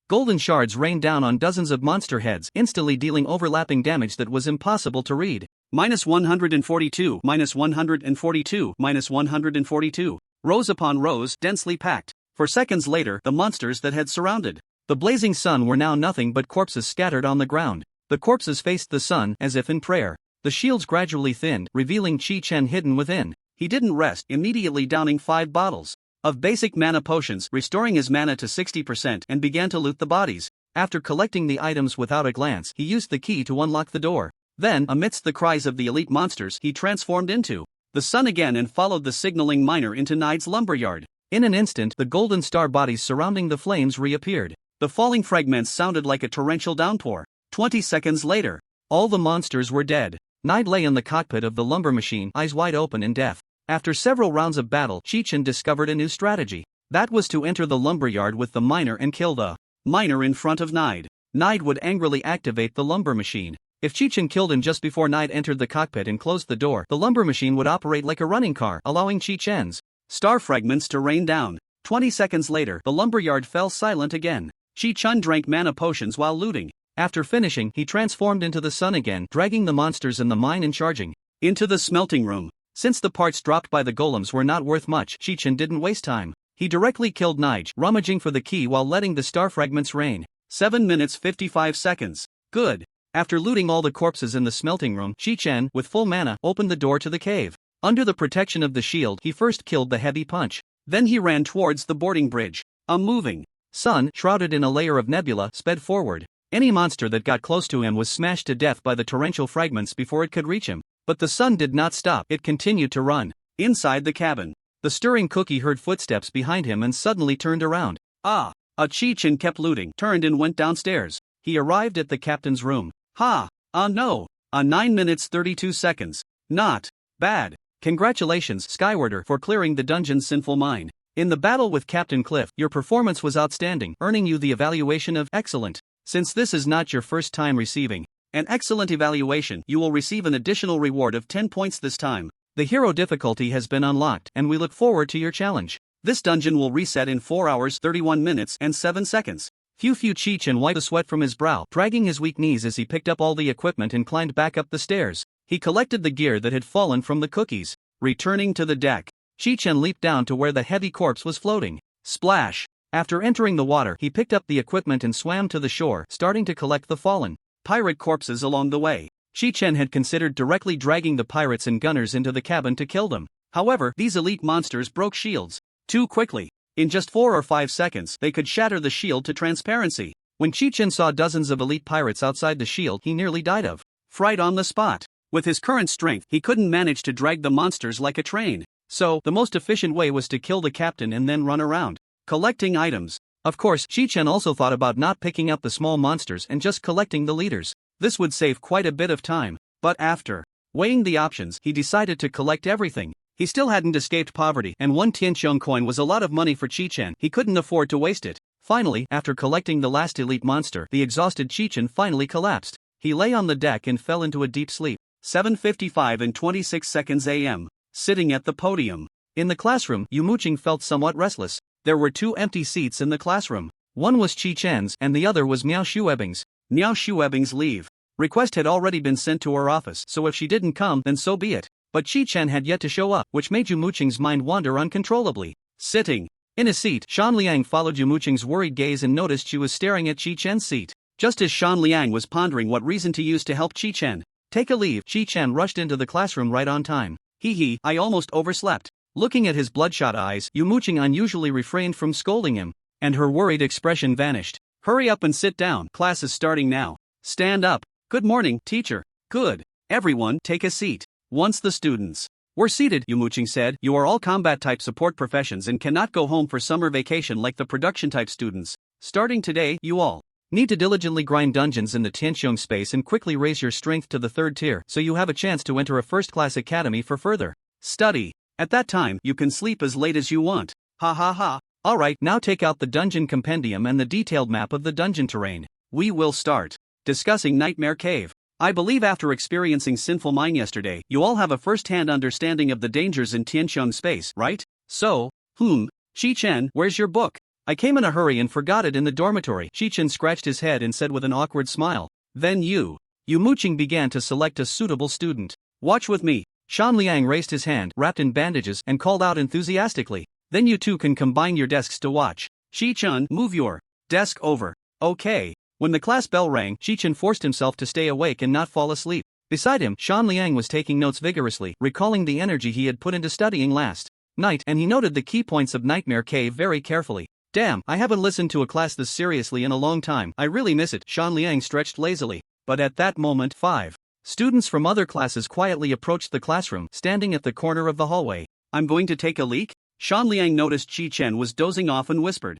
Golden shards rained down on dozens of monster heads, instantly dealing overlapping damage that was impossible to read. -142, -142, -142. Rows upon rows, densely packed. For seconds later, the monsters that had surrounded the blazing sun were now nothing but corpses scattered on the ground. The corpses faced the sun, as if in prayer. The shields gradually thinned, revealing Chi-Chen hidden within. He didn't rest, immediately downing 5 bottles of basic mana potions, restoring his mana to 60%, and began to loot the bodies. After collecting the items without a glance, he used the key to unlock the door. Then, amidst the cries of the elite monsters, he transformed into the sun again and followed the signaling miner into Nide's Lumberyard. In an instant, the golden star bodies surrounding the flames reappeared. The falling fragments sounded like a torrential downpour. 20 seconds later, all the monsters were dead. Nide lay in the cockpit of the lumber machine, eyes wide open in death. After several rounds of battle, Chi-Chen discovered a new strategy. That was to enter the lumberyard with the miner and kill the miner in front of Nide. Nide would angrily activate the lumber machine. If Chi-Chen killed him just before Nide entered the cockpit and closed the door, the lumber machine would operate like a running car, allowing Chi-Chen's star fragments to rain down. 20 seconds later, the lumberyard fell silent again. Chi-Chen drank mana potions while looting. After finishing, he transformed into the sun again, dragging the monsters in the mine and charging into the smelting room. Since the parts dropped by the golems were not worth much, Chi-Chen didn't waste time. He directly killed Nige, rummaging for the key while letting the star fragments rain. 7 minutes 55 seconds. Good. After looting all the corpses in the smelting room, Chi-Chen, with full mana, opened the door to the cave. Under the protection of the shield, he first killed the heavy punch. Then he ran towards the boarding bridge. A moving sun, shrouded in a layer of nebula, sped forward. Any monster that got close to him was smashed to death by the torrential fragments before it could reach him. But the sun did not stop, it continued to run. Inside the cabin, The stirring cookie heard footsteps behind him and suddenly turned around. Ah! A Chi-Chen kept looting, turned and went downstairs. He arrived at the captain's room. Ha! No! 9 minutes 32 seconds. Not bad. Congratulations, Skywarder, for clearing the dungeon's sinful mine. In the battle with Captain Cliff, your performance was outstanding, earning you the evaluation of excellent. Since this is not your first time receiving an excellent evaluation, you will receive an additional reward of 10 points this time. The hero difficulty has been unlocked, and we look forward to your challenge. This dungeon will reset in 4 hours 31 minutes and 7 seconds. Chi-Chen wiped the sweat from his brow, dragging his weak knees as he picked up all the equipment and climbed back up the stairs. He collected the gear that had fallen from the cookies. Returning to the deck, Chi-Chen leaped down to where the heavy corpse was floating. Splash! After entering the water, he picked up the equipment and swam to the shore, starting to collect the fallen pirate corpses along the way. Chi-Chen had considered directly dragging the pirates and gunners into the cabin to kill them. However, these elite monsters broke shields too quickly. In just 4 or 5 seconds, they could shatter the shield to transparency. When Chi-Chen saw dozens of elite pirates outside the shield, he nearly died of fright on the spot. With his current strength, he couldn't manage to drag the monsters like a train. So, the most efficient way was to kill the captain and then run around, collecting items. Of course, Chi-Chen also thought about not picking up the small monsters and just collecting the leaders. This would save quite a bit of time. But after weighing the options, he decided to collect everything. He still hadn't escaped poverty, and 1 Tianqiong coin was a lot of money for Chi-Chen. He couldn't afford to waste it. Finally, after collecting the last elite monster, the exhausted Chi-Chen finally collapsed. He lay on the deck and fell into a deep sleep. 7:55 and 26 seconds a.m. Sitting at the podium. In the classroom, Yumuching felt somewhat restless. There were 2 empty seats in the classroom. One was Chi-Chen's and the other was Miao Shuebing's. Miao Shuebing's leave request had already been sent to her office, so if she didn't come, then so be it. But Chi-Chen had yet to show up, which made Yumuching's mind wander uncontrollably. Sitting in his seat, Shan Liang followed Yumuching's worried gaze and noticed she was staring at Chi-Chen's seat. Just as Shan Liang was pondering what reason to use to help Chi-Chen take a leave, Chi-Chen rushed into the classroom right on time. Hee, I almost overslept. Looking at his bloodshot eyes, Yumuching unusually refrained from scolding him, and her worried expression vanished. Hurry up and sit down, class is starting now. Stand up. Good morning, teacher. Good. Everyone, take a seat. Once the students were seated, Yumuching said, you are all combat-type support professions and cannot go home for summer vacation like the production-type students. Starting today, you all need to diligently grind dungeons in the Tianqiong space and quickly raise your strength to the 3rd tier so you have a chance to enter a first-class academy for further study. At that time, you can sleep as late as you want. Ha ha ha. Alright, now take out the dungeon compendium and the detailed map of the dungeon terrain. We will start discussing Nightmare Cave. I believe after experiencing Sinful Mine yesterday, you all have a first-hand understanding of the dangers in Tianqiong space, right? So, Chi-Chen, where's your book? I came in a hurry and forgot it in the dormitory. Chi-Chen scratched his head and said with an awkward smile. Then Yumuching began to select a suitable student. Watch with me. Shan Liang raised his hand, wrapped in bandages, and called out enthusiastically. Then you two can combine your desks to watch. Chi-Chen, move your desk over. Okay. When the class bell rang, Chi-Chen forced himself to stay awake and not fall asleep. Beside him, Shan Liang was taking notes vigorously, recalling the energy he had put into studying last night, and he noted the key points of Nightmare Cave very carefully. Damn, I haven't listened to a class this seriously in a long time. I really miss it. Shan Liang stretched lazily. But at that moment, 5 students from other classes quietly approached the classroom, standing at the corner of the hallway. I'm going to take a leak? Shan Liang noticed Chi-Chen was dozing off and whispered.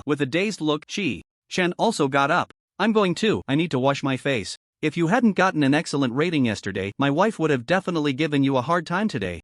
With a dazed look, Chi-Chen also got up. I'm going too. I need to wash my face. If you hadn't gotten an excellent rating yesterday, my wife would have definitely given you a hard time today.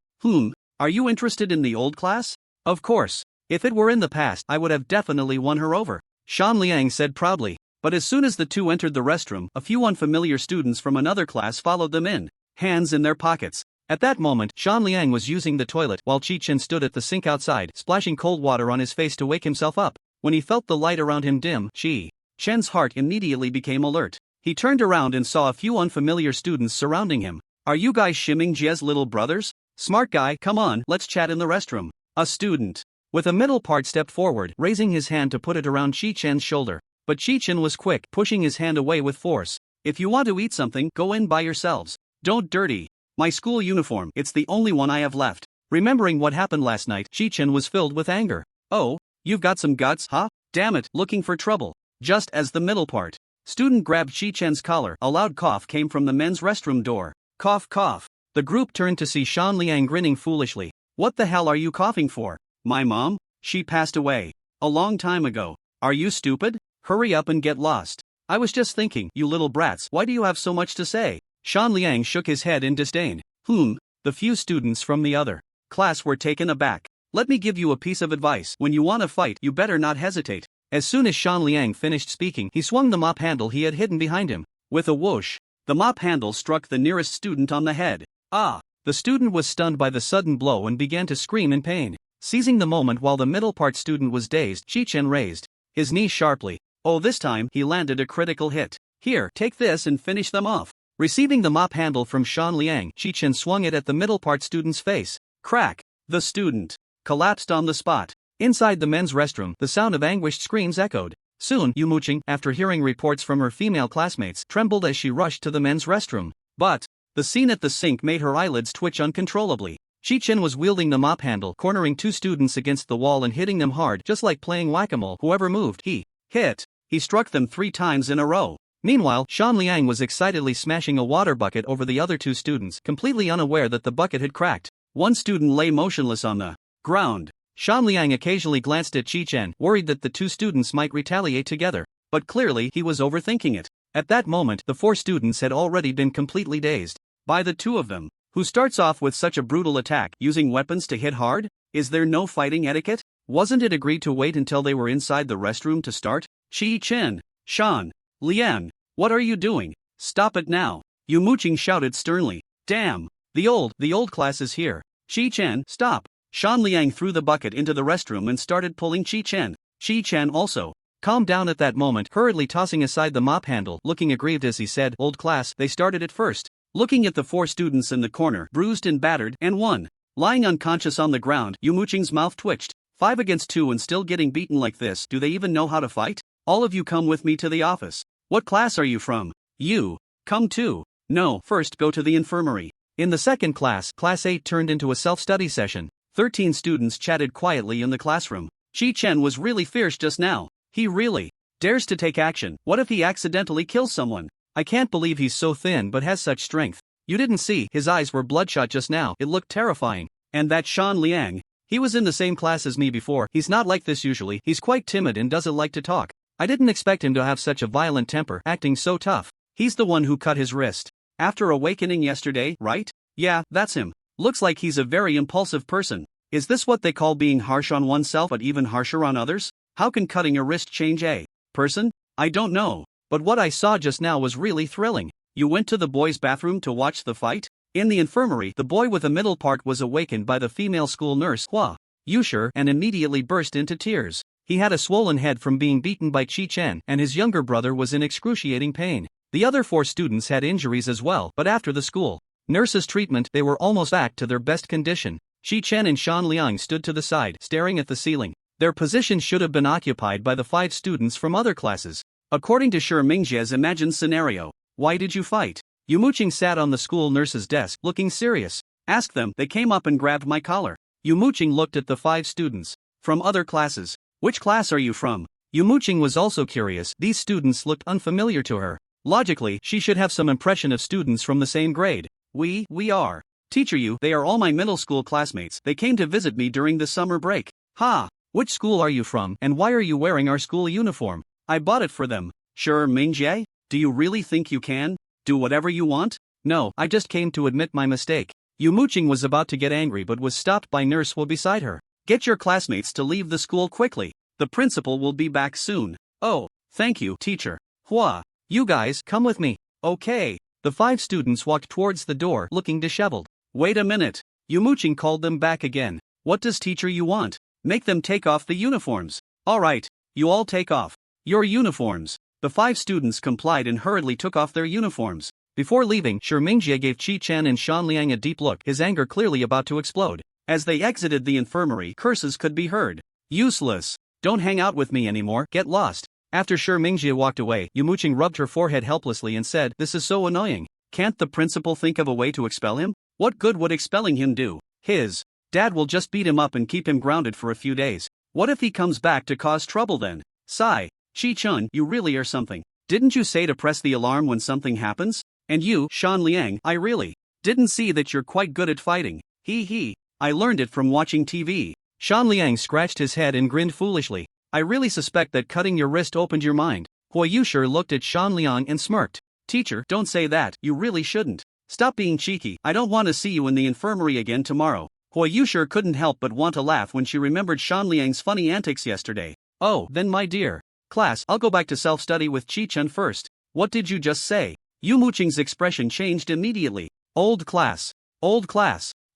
Are you interested in the old class? Of course. If it were in the past, I would have definitely won her over, Shan Liang said proudly. But as soon as the two entered the restroom, a few unfamiliar students from another class followed them in, hands in their pockets. At that moment, Shan Liang was using the toilet while Chi-Chen stood at the sink outside, splashing cold water on his face to wake himself up. When he felt the light around him dim, Chi-Chen's heart immediately became alert. He turned around and saw a few unfamiliar students surrounding him. Are you guys Shimming Jie's little brothers? Smart guy, come on, let's chat in the restroom. A student with a middle part stepped forward, raising his hand to put it around Chi-Chen's shoulder. But Chi-Chen was quick, pushing his hand away with force. If you want to eat something, go in by yourselves. Don't dirty my school uniform, it's the only one I have left. Remembering what happened last night, Chi-Chen was filled with anger. Oh, you've got some guts, huh? Damn it, looking for trouble. Just as the middle part student grabbed Chi-Chen's collar, a loud cough came from the men's restroom door. Cough cough. The group turned to see Shan Liang grinning foolishly. What the hell are you coughing for? My mom? She passed away. A long time ago. Are you stupid? Hurry up and get lost. I was just thinking, you little brats, why do you have so much to say? Shan Liang shook his head in disdain. The few students from the other class were taken aback. Let me give you a piece of advice. When you want to fight, you better not hesitate. As soon as Shan Liang finished speaking, he swung the mop handle he had hidden behind him. With a whoosh, the mop handle struck the nearest student on the head. Ah! The student was stunned by the sudden blow and began to scream in pain. Seizing the moment while the middle part student was dazed, Chi-Chen raised his knee sharply. Oh, this time he landed a critical hit. Here, take this and finish them off. Receiving the mop handle from Shan Liang, Chi-Chen swung it at the middle part student's face. Crack! The student collapsed on the spot. Inside the men's restroom, the sound of anguished screams echoed. Soon, Yumuching, after hearing reports from her female classmates, trembled as she rushed to the men's restroom. But the scene at the sink made her eyelids twitch uncontrollably. Chi-Chen was wielding the mop handle, cornering two students against the wall and hitting them hard, just like playing whack-a-mole. Whoever moved, he hit. He struck them 3 times in a row. Meanwhile, Shan Liang was excitedly smashing a water bucket over the other 2 students, completely unaware that the bucket had cracked. One student lay motionless on the ground. Shan Liang occasionally glanced at Chi-Chen, worried that the 2 students might retaliate together. But clearly, he was overthinking it. At that moment, the 4 students had already been completely dazed by the 2 of them. Who starts off with such a brutal attack, using weapons to hit hard? Is there no fighting etiquette? Wasn't it agreed to wait until they were inside the restroom to start? Chi-Chen, Shan Liang, what are you doing? Stop it now. Yumuching shouted sternly. Damn, the old class is here. Chi-Chen, stop. Shan Liang threw the bucket into the restroom and started pulling Chi-Chen. Chi-Chen also calmed down at that moment, hurriedly tossing aside the mop handle, looking aggrieved as he said, Old class, they started it first. Looking at the 4 students in the corner, bruised and battered, and one lying unconscious on the ground, Yumuching's mouth twitched. 5 against 2 and still getting beaten like this, do they even know how to fight? All of you come with me to the office. What class are you from? You. Come too. No, first go to the infirmary. In the second class, Class 8 turned into a self-study session. 13 students chatted quietly in the classroom. Chi-Chen was really fierce just now. He really dares to take action. What if he accidentally kills someone? I can't believe he's so thin but has such strength. You didn't see, his eyes were bloodshot just now, it looked terrifying. And that Shan Liang, he was in the same class as me before, he's not like this usually, he's quite timid and doesn't like to talk. I didn't expect him to have such a violent temper, acting so tough. He's the one who cut his wrist after awakening yesterday, right? Yeah, that's him. Looks like he's a very impulsive person. Is this what they call being harsh on oneself but even harsher on others? How can cutting a wrist change a person? I don't know. But what I saw just now was really thrilling. You went to the boys' bathroom to watch the fight? In the infirmary, the boy with the middle part was awakened by the female school nurse, Hua Yusher, and immediately burst into tears. He had a swollen head from being beaten by Chi-Chen, and his younger brother was in excruciating pain. The other 4 students had injuries as well, but after the school nurse's treatment, they were almost back to their best condition. Chi-Chen and Shan Liang stood to the side, staring at the ceiling. Their positions should have been occupied by the 5 students from other classes. According to Shi Mingjia's imagined scenario, why did you fight? Yumuching sat on the school nurse's desk, looking serious. Ask them, they came up and grabbed my collar. Yumuching looked at the 5 students from other classes. Which class are you from? Yumuching was also curious, these students looked unfamiliar to her. Logically, she should have some impression of students from the same grade. We are. Teacher, they are all my middle school classmates, they came to visit me during the summer break. Ha! Which school are you from, and why are you wearing our school uniform? I bought it for them. Sure, Mingjie? Do you really think you can do whatever you want? No, I just came to admit my mistake. Yumuching was about to get angry but was stopped by Nurse Hua beside her. Get your classmates to leave the school quickly. The principal will be back soon. Oh, thank you, teacher. Hua, you guys, come with me. Okay. The 5 students walked towards the door, looking disheveled. Wait a minute. Yumuching called them back again. What does teacher you want? Make them take off the uniforms. All right, you all take off your uniforms. The 5 students complied and hurriedly took off their uniforms. Before leaving, Shi Mingjie gave Chi-Chen and Shan Liang a deep look, his anger clearly about to explode. As they exited the infirmary, curses could be heard. Useless. Don't hang out with me anymore, get lost. After Shi Mingjie walked away, Yumuching rubbed her forehead helplessly and said, this is so annoying. Can't the principal think of a way to expel him? What good would expelling him do? His dad will just beat him up and keep him grounded for a few days. What if he comes back to cause trouble then? Sigh. Chi-Chen, you really are something. Didn't you say to press the alarm when something happens? And you, Shan Liang, I really didn't see that you're quite good at fighting. Hee. I learned it from watching TV. Shan Liang scratched his head and grinned foolishly. I really suspect that cutting your wrist opened your mind. Huo Yushi looked at Shan Liang and smirked. Teacher, don't say that, you really shouldn't. Stop being cheeky, I don't want to see you in the infirmary again tomorrow. Huo Yushi couldn't help but want to laugh when she remembered Shan Liang's funny antics yesterday. Oh, then my dear class, I'll go back to self-study with Chi-Chen first. What did you just say? Yu Muqing's expression changed immediately. Old class.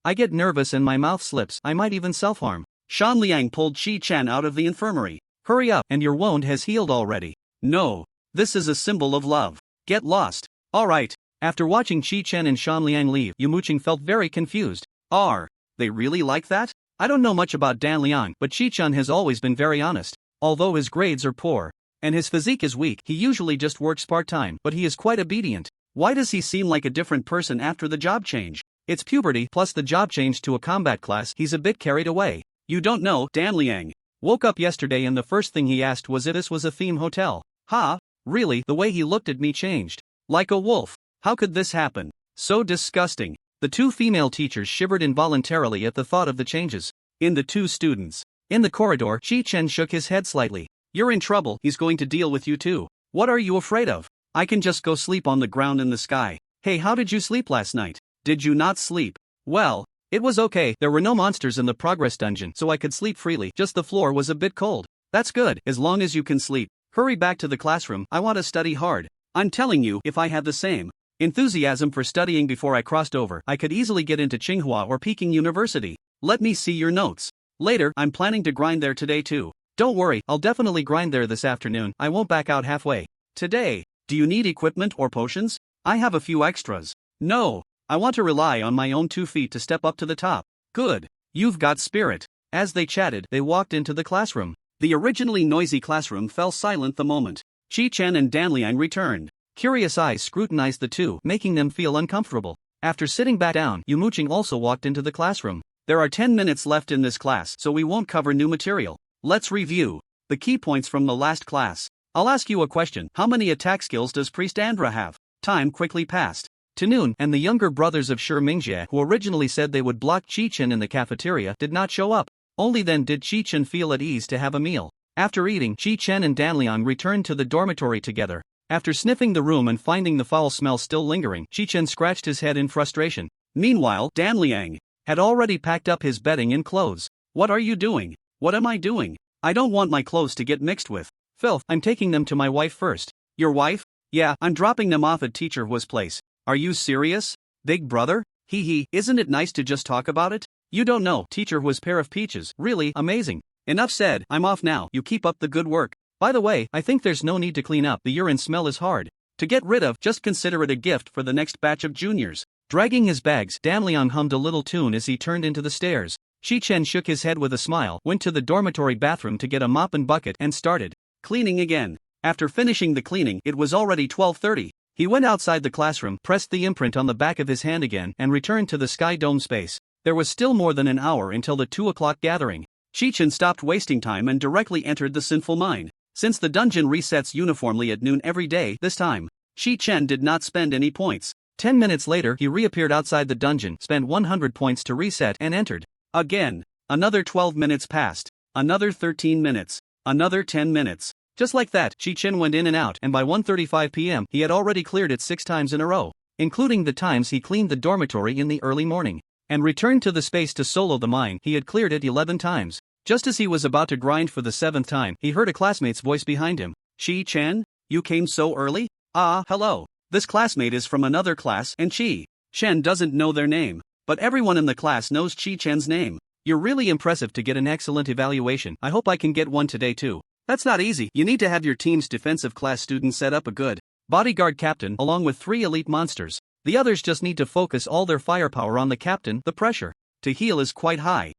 I get nervous and my mouth slips, I might even self-harm. Shan Liang pulled Chi-Chen out of the infirmary. Hurry up, and your wound has healed already. No. This is a symbol of love. Get lost. Alright. After watching Chi-Chen and Shan Liang leave, Yu Muqing felt very confused. Are they really like that? I don't know much about Dan Liang, but Chi-Chen has always been very honest. Although his grades are poor, and his physique is weak, he usually just works part-time, but he is quite obedient. Why does he seem like a different person after the job change? It's puberty plus the job change to a combat class, he's a bit carried away. You don't know, Dan Liang woke up yesterday and the first thing he asked was if this was a theme hotel. Ha? Really, the way he looked at me changed. Like a wolf. How could this happen? So disgusting. The two female teachers shivered involuntarily at the thought of the changes in the two students. In the corridor, Chi-Chen shook his head slightly. You're in trouble, he's going to deal with you too. What are you afraid of? I can just go sleep on the ground in the sky. Hey, how did you sleep last night? Did you not sleep? Well, it was okay, there were no monsters in the progress dungeon, so I could sleep freely, just the floor was a bit cold. That's good, as long as you can sleep. Hurry back to the classroom, I want to study hard. I'm telling you, if I had the same enthusiasm for studying before I crossed over, I could easily get into Tsinghua or Peking University. Let me see your notes. Later, I'm planning to grind there today too. Don't worry, I'll definitely grind there this afternoon, I won't back out halfway. Today, do you need equipment or potions? I have a few extras. No, I want to rely on my own 2 feet to step up to the top. Good, you've got spirit. As they chatted, they walked into the classroom. The originally noisy classroom fell silent the moment Chi-Chen and Dan Liang returned. Curious eyes scrutinized the two, making them feel uncomfortable. After sitting back down, Yu Muqing also walked into the classroom. There are 10 minutes left in this class, so we won't cover new material. Let's review the key points from the last class. I'll ask you a question. How many attack skills does Priest Andra have? Time quickly passed. To noon, and the younger brothers of Shi Mingjie, who originally said they would block Chi-Chen in the cafeteria, did not show up. Only then did Chi-Chen feel at ease to have a meal. After eating, Chi-Chen and Dan Liang returned to the dormitory together. After sniffing the room and finding the foul smell still lingering, Chi-Chen scratched his head in frustration. Meanwhile, Dan Liang had already packed up his bedding and clothes. What are you doing? What am I doing? I don't want my clothes to get mixed with filth. I'm taking them to my wife first. Your wife? Yeah, I'm dropping them off at Teacher Hu's place. Are you serious? Big brother? Hee, isn't it nice to just talk about it? You don't know, Teacher Hu's pair of peaches, really amazing. Enough said, I'm off now, you keep up the good work. By the way, I think there's no need to clean up, the urine smell is hard to get rid of, just consider it a gift for the next batch of juniors. Dragging his bags, Dan Liang hummed a little tune as he turned into the stairs. Chi-Chen shook his head with a smile, went to the dormitory bathroom to get a mop and bucket and started cleaning again. After finishing the cleaning, it was already 12:30. He went outside the classroom, pressed the imprint on the back of his hand again, and returned to the sky dome space. There was still more than an hour until the 2 o'clock gathering. Chi-Chen stopped wasting time and directly entered the sinful mine. Since the dungeon resets uniformly at noon every day, this time, Chi-Chen did not spend any points. 10 minutes later, he reappeared outside the dungeon, spent 100 points to reset, and entered. Again. Another 12 minutes passed. Another 13 minutes. Another 10 minutes. Just like that, Chi-Chen went in and out, and by 1:35 p.m., he had already cleared it 6 times in a row, including the times he cleaned the dormitory in the early morning, and returned to the space to solo the mine. He had cleared it 11 times. Just as he was about to grind for the 7th time, he heard a classmate's voice behind him. Chi-Chen? You came so early? Ah, hello. This classmate is from another class, and Chi-Chen doesn't know their name. But everyone in the class knows Chi-Chen's name. You're really impressive to get an excellent evaluation. I hope I can get one today too. That's not easy. You need to have your team's defensive class students set up a good bodyguard captain along with 3 elite monsters. The others just need to focus all their firepower on the captain. The pressure to heal is quite high.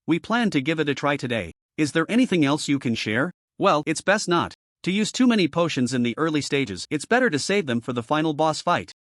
We plan to give it a try today. Is there anything else you can share? Well, it's best not to use too many potions in the early stages. It's better to save them for the final boss fight.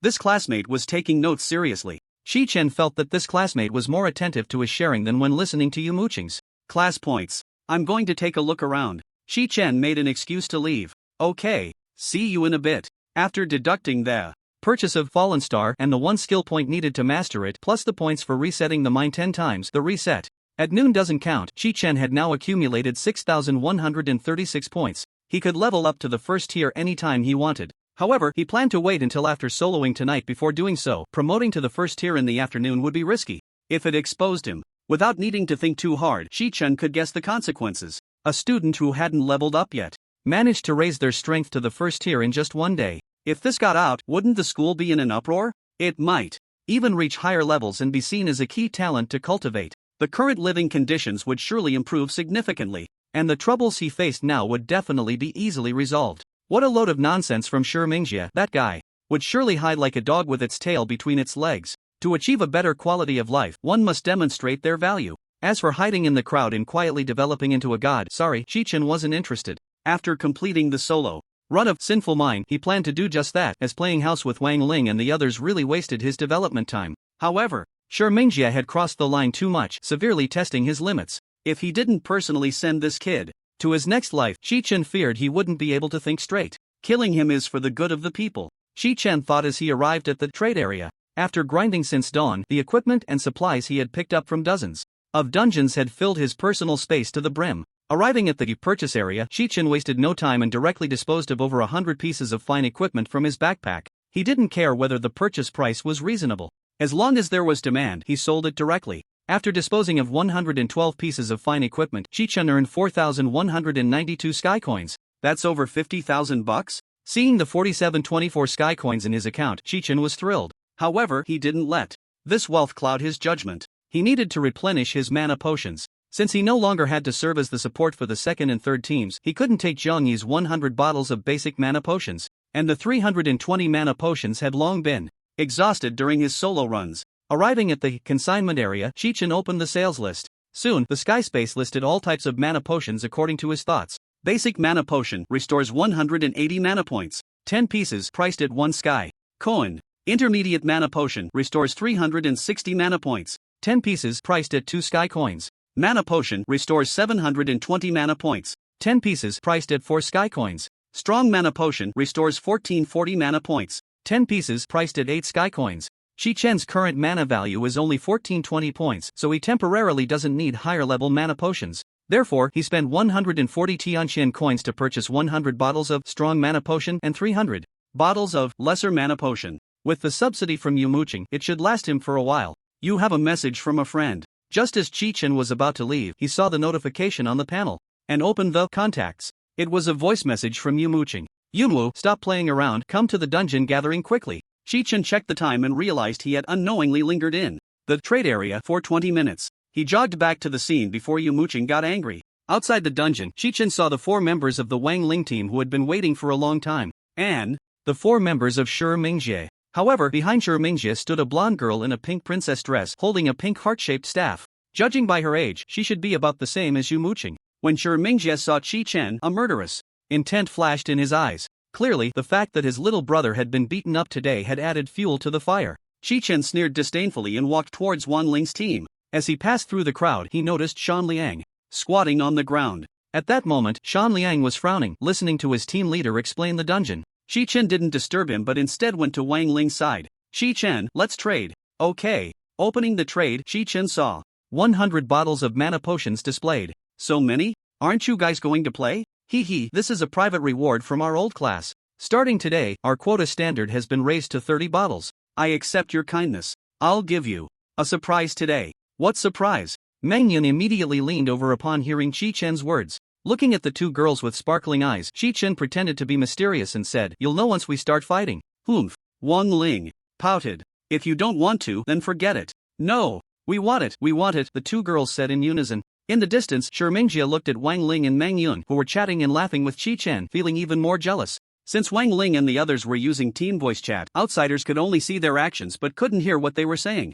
This classmate was taking notes seriously. Chi-Chen felt that this classmate was more attentive to his sharing than when listening to Yu Muqing's class points. I'm going to take a look around. Chi-Chen made an excuse to leave. Okay, see you in a bit. After deducting the purchase of Fallen Star and the 1 skill point needed to master it plus the points for resetting the mine 10 times the reset. At noon doesn't count, Chi-Chen had now accumulated 6,136 points. He could level up to the first tier anytime he wanted. However, he planned to wait until after soloing tonight before doing so. Promoting to the first tier in the afternoon would be risky. If it exposed him, without needing to think too hard, Chi-Chen could guess the consequences. A student who hadn't leveled up yet managed to raise their strength to the first tier in just one day. If this got out, wouldn't the school be in an uproar? It might even reach higher levels and be seen as a key talent to cultivate. The current living conditions would surely improve significantly, and the troubles he faced now would definitely be easily resolved. What a load of nonsense from Mingxia. That guy would surely hide like a dog with its tail between its legs. To achieve a better quality of life, one must demonstrate their value. As for hiding in the crowd and quietly developing into a god, sorry, Chi-Chen wasn't interested. After completing the solo run of Sinful Mine, he planned to do just that, as playing house with Wang Ling and the others really wasted his development time. However, Mingxia had crossed the line too much, severely testing his limits. If he didn't personally send this kid to his next life, Chi-Chen feared he wouldn't be able to think straight. Killing him is for the good of the people, Chi-Chen thought as he arrived at the trade area. After grinding since dawn, the equipment and supplies he had picked up from dozens of dungeons had filled his personal space to the brim. Arriving at the purchase area, Chi-Chen wasted no time and directly disposed of over 100 pieces of fine equipment from his backpack. He didn't care whether the purchase price was reasonable. As long as there was demand, he sold it directly. After disposing of 112 pieces of fine equipment, Chi-Chen earned 4,192 sky coins. That's over 50,000 bucks? Seeing the 4724 sky coins in his account, Chi-Chen was thrilled. However, he didn't let this wealth cloud his judgment. He needed to replenish his mana potions. Since he no longer had to serve as the support for the second and third teams, he couldn't take Zhongyi's 100 bottles of basic mana potions, and the 320 mana potions had long been exhausted during his solo runs. Arriving at the consignment area, Chi-Chen opened the sales list. Soon, the sky space listed all types of mana potions according to his thoughts. Basic mana potion restores 180 mana points, 10 pieces priced at 1 sky coin. Intermediate mana potion restores 360 mana points, 10 pieces priced at 2 sky coins. Mana potion restores 720 mana points, 10 pieces priced at 4 sky coins. Strong mana potion restores 1440 mana points, 10 pieces priced at 8 sky coins. Chi-Chen's current mana value is only 1420 points, so he temporarily doesn't need higher level mana potions. Therefore, he spent 140 Tianqian coins to purchase 100 bottles of strong mana potion and 300 bottles of lesser mana potion. With the subsidy from Yumuching, it should last him for a while. You have a message from a friend. Just as Chi-Chen was about to leave, he saw the notification on the panel and opened the contacts. It was a voice message from Yumuching. Yunwu, stop playing around, come to the dungeon gathering quickly. Chi-Chen checked the time and realized he had unknowingly lingered in the trade area for 20 minutes. He jogged back to the scene before Yumuching got angry. Outside the dungeon, Chi-Chen saw the 4 members of the Wang Ling team who had been waiting for a long time, and the 4 members of Mingxia. However, behind Mingxia stood a blonde girl in a pink princess dress holding a pink heart-shaped staff. Judging by her age, she should be about the same as Yumuching. When Mingxia saw Chi-Chen, a murderous intent flashed in his eyes. Clearly, the fact that his little brother had been beaten up today had added fuel to the fire. Chi-Chen sneered disdainfully and walked towards Wan Ling's team. As he passed through the crowd, he noticed Shan Liang squatting on the ground. At that moment, Shan Liang was frowning, listening to his team leader explain the dungeon. Chi-Chen didn't disturb him but instead went to Wang Ling's side. Chi-Chen, let's trade. Okay. Opening the trade, Chi-Chen saw 100 bottles of mana potions displayed. So many? Aren't you guys going to play? Hee, this is a private reward from our old class. Starting today, our quota standard has been raised to 30 bottles. I accept your kindness. I'll give you a surprise today. What surprise? Meng Yun immediately leaned over upon hearing Chi-Chen's words. Looking at the 2 girls with sparkling eyes, Chi-Chen pretended to be mysterious and said, "You'll know once we start fighting." Humph. Wang Ling pouted. "If you don't want to, then forget it." "No. We want it, the 2 girls said in unison. In the distance, Mingxia looked at Wang Ling and Meng Yun, who were chatting and laughing with Chi-Chen, feeling even more jealous. Since Wang Ling and the others were using team voice chat, outsiders could only see their actions but couldn't hear what they were saying.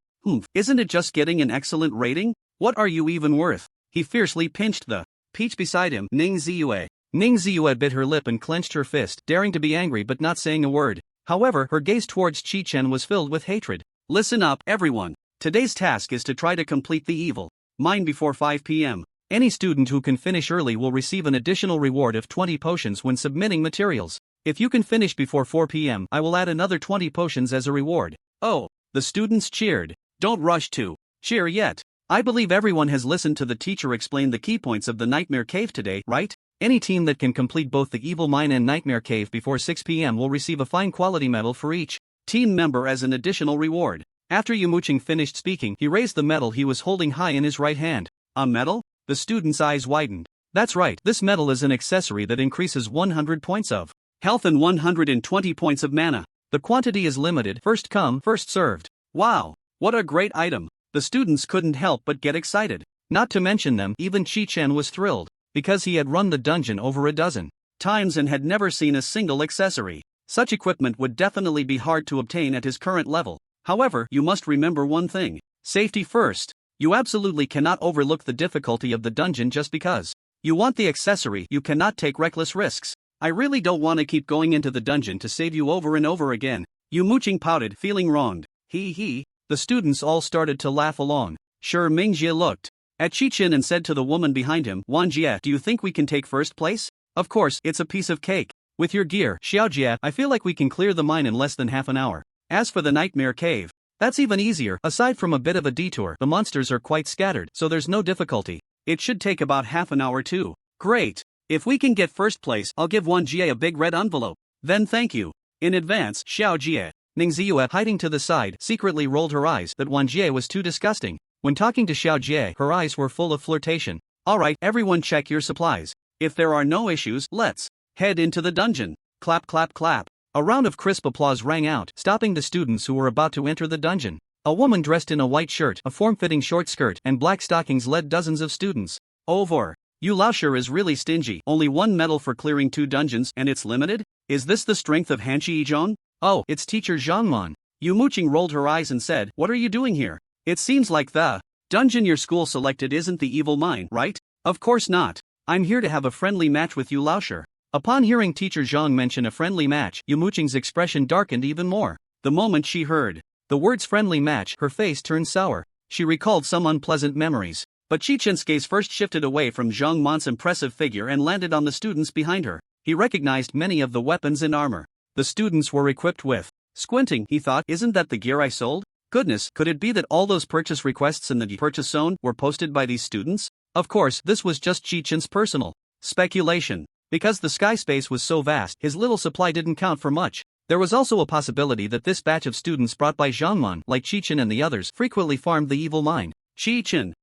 Isn't it just getting an excellent rating? What are you even worth? He fiercely pinched the peach beside him, Ning Ziyue. Ning Ziyue bit her lip and clenched her fist, daring to be angry but not saying a word. However, her gaze towards Chi-Chen was filled with hatred. Listen up, everyone. Today's task is to try to complete the evil mine before 5 p.m. Any student who can finish early will receive an additional reward of 20 potions when submitting materials. If you can finish before 4 p.m., I will add another 20 potions as a reward. Oh, the students cheered. Don't rush to cheer yet. I believe everyone has listened to the teacher explain the key points of the Nightmare Cave today, right? Any team that can complete both the Evil Mine and Nightmare Cave before 6 p.m. will receive a fine quality medal for each team member as an additional reward. After Yumuching finished speaking, he raised the medal he was holding high in his right hand. A medal? The student's eyes widened. That's right, this medal is an accessory that increases 100 points of health and 120 points of mana. The quantity is limited, first come, first served. Wow, what a great item. The students couldn't help but get excited. Not to mention them, even Chi-Chen was thrilled, because he had run the dungeon over a dozen times and had never seen a single accessory. Such equipment would definitely be hard to obtain at his current level. However, you must remember one thing. Safety first. You absolutely cannot overlook the difficulty of the dungeon just because you want the accessory. You cannot take reckless risks. I really don't want to keep going into the dungeon to save you over and over again. Yumuching pouted, feeling wronged. He. The students all started to laugh along. Sure, Mingjie looked at Chi-Chen and said to the woman behind him, Wanjie, do you think we can take first place? Of course, it's a piece of cake. With your gear, Xiaojie, I feel like we can clear the mine in less than half an hour. As for the Nightmare Cave, that's even easier. Aside from a bit of a detour, the monsters are quite scattered, so there's no difficulty. It should take about half an hour too. Great. If we can get first place, I'll give Wanjie a big red envelope. Then thank you. In advance, Xiaojie. Ningziyu, hiding to the side, secretly rolled her eyes that Wanjie was too disgusting. When talking to Xiaojie, her eyes were full of flirtation. Alright, everyone check your supplies. If there are no issues, let's head into the dungeon. Clap clap clap. A round of crisp applause rang out, stopping the students who were about to enter the dungeon. A woman dressed in a white shirt, a form-fitting short skirt, and black stockings led dozens of students. Over. Yu Laoshi is really stingy. Only one medal for clearing 2 dungeons, and it's limited? Is this the strength of Hanchi Zhong? Oh, it's teacher Zhangman. Yumuching rolled her eyes and said, what are you doing here? It seems like the dungeon your school selected isn't the evil mine, right? Of course not. I'm here to have a friendly match with Yu Laoshi. Upon hearing teacher Zhang mention a friendly match, Yumuching's expression darkened even more. The moment she heard the words friendly match, her face turned sour. She recalled some unpleasant memories. But Chi-Chen's gaze first shifted away from Zhang Man's impressive figure and landed on the students behind her. He recognized many of the weapons and armor the students were equipped with. Squinting, he thought, isn't that the gear I sold? Goodness, could it be that all those purchase requests in the purchase zone were posted by these students? Of course, this was just Chi-Chen's personal speculation. Because the sky space was so vast, his little supply didn't count for much. There was also a possibility that this batch of students brought by Zhangman, like Chi-Chen and the others, frequently farmed the evil mine. Chi-Chen.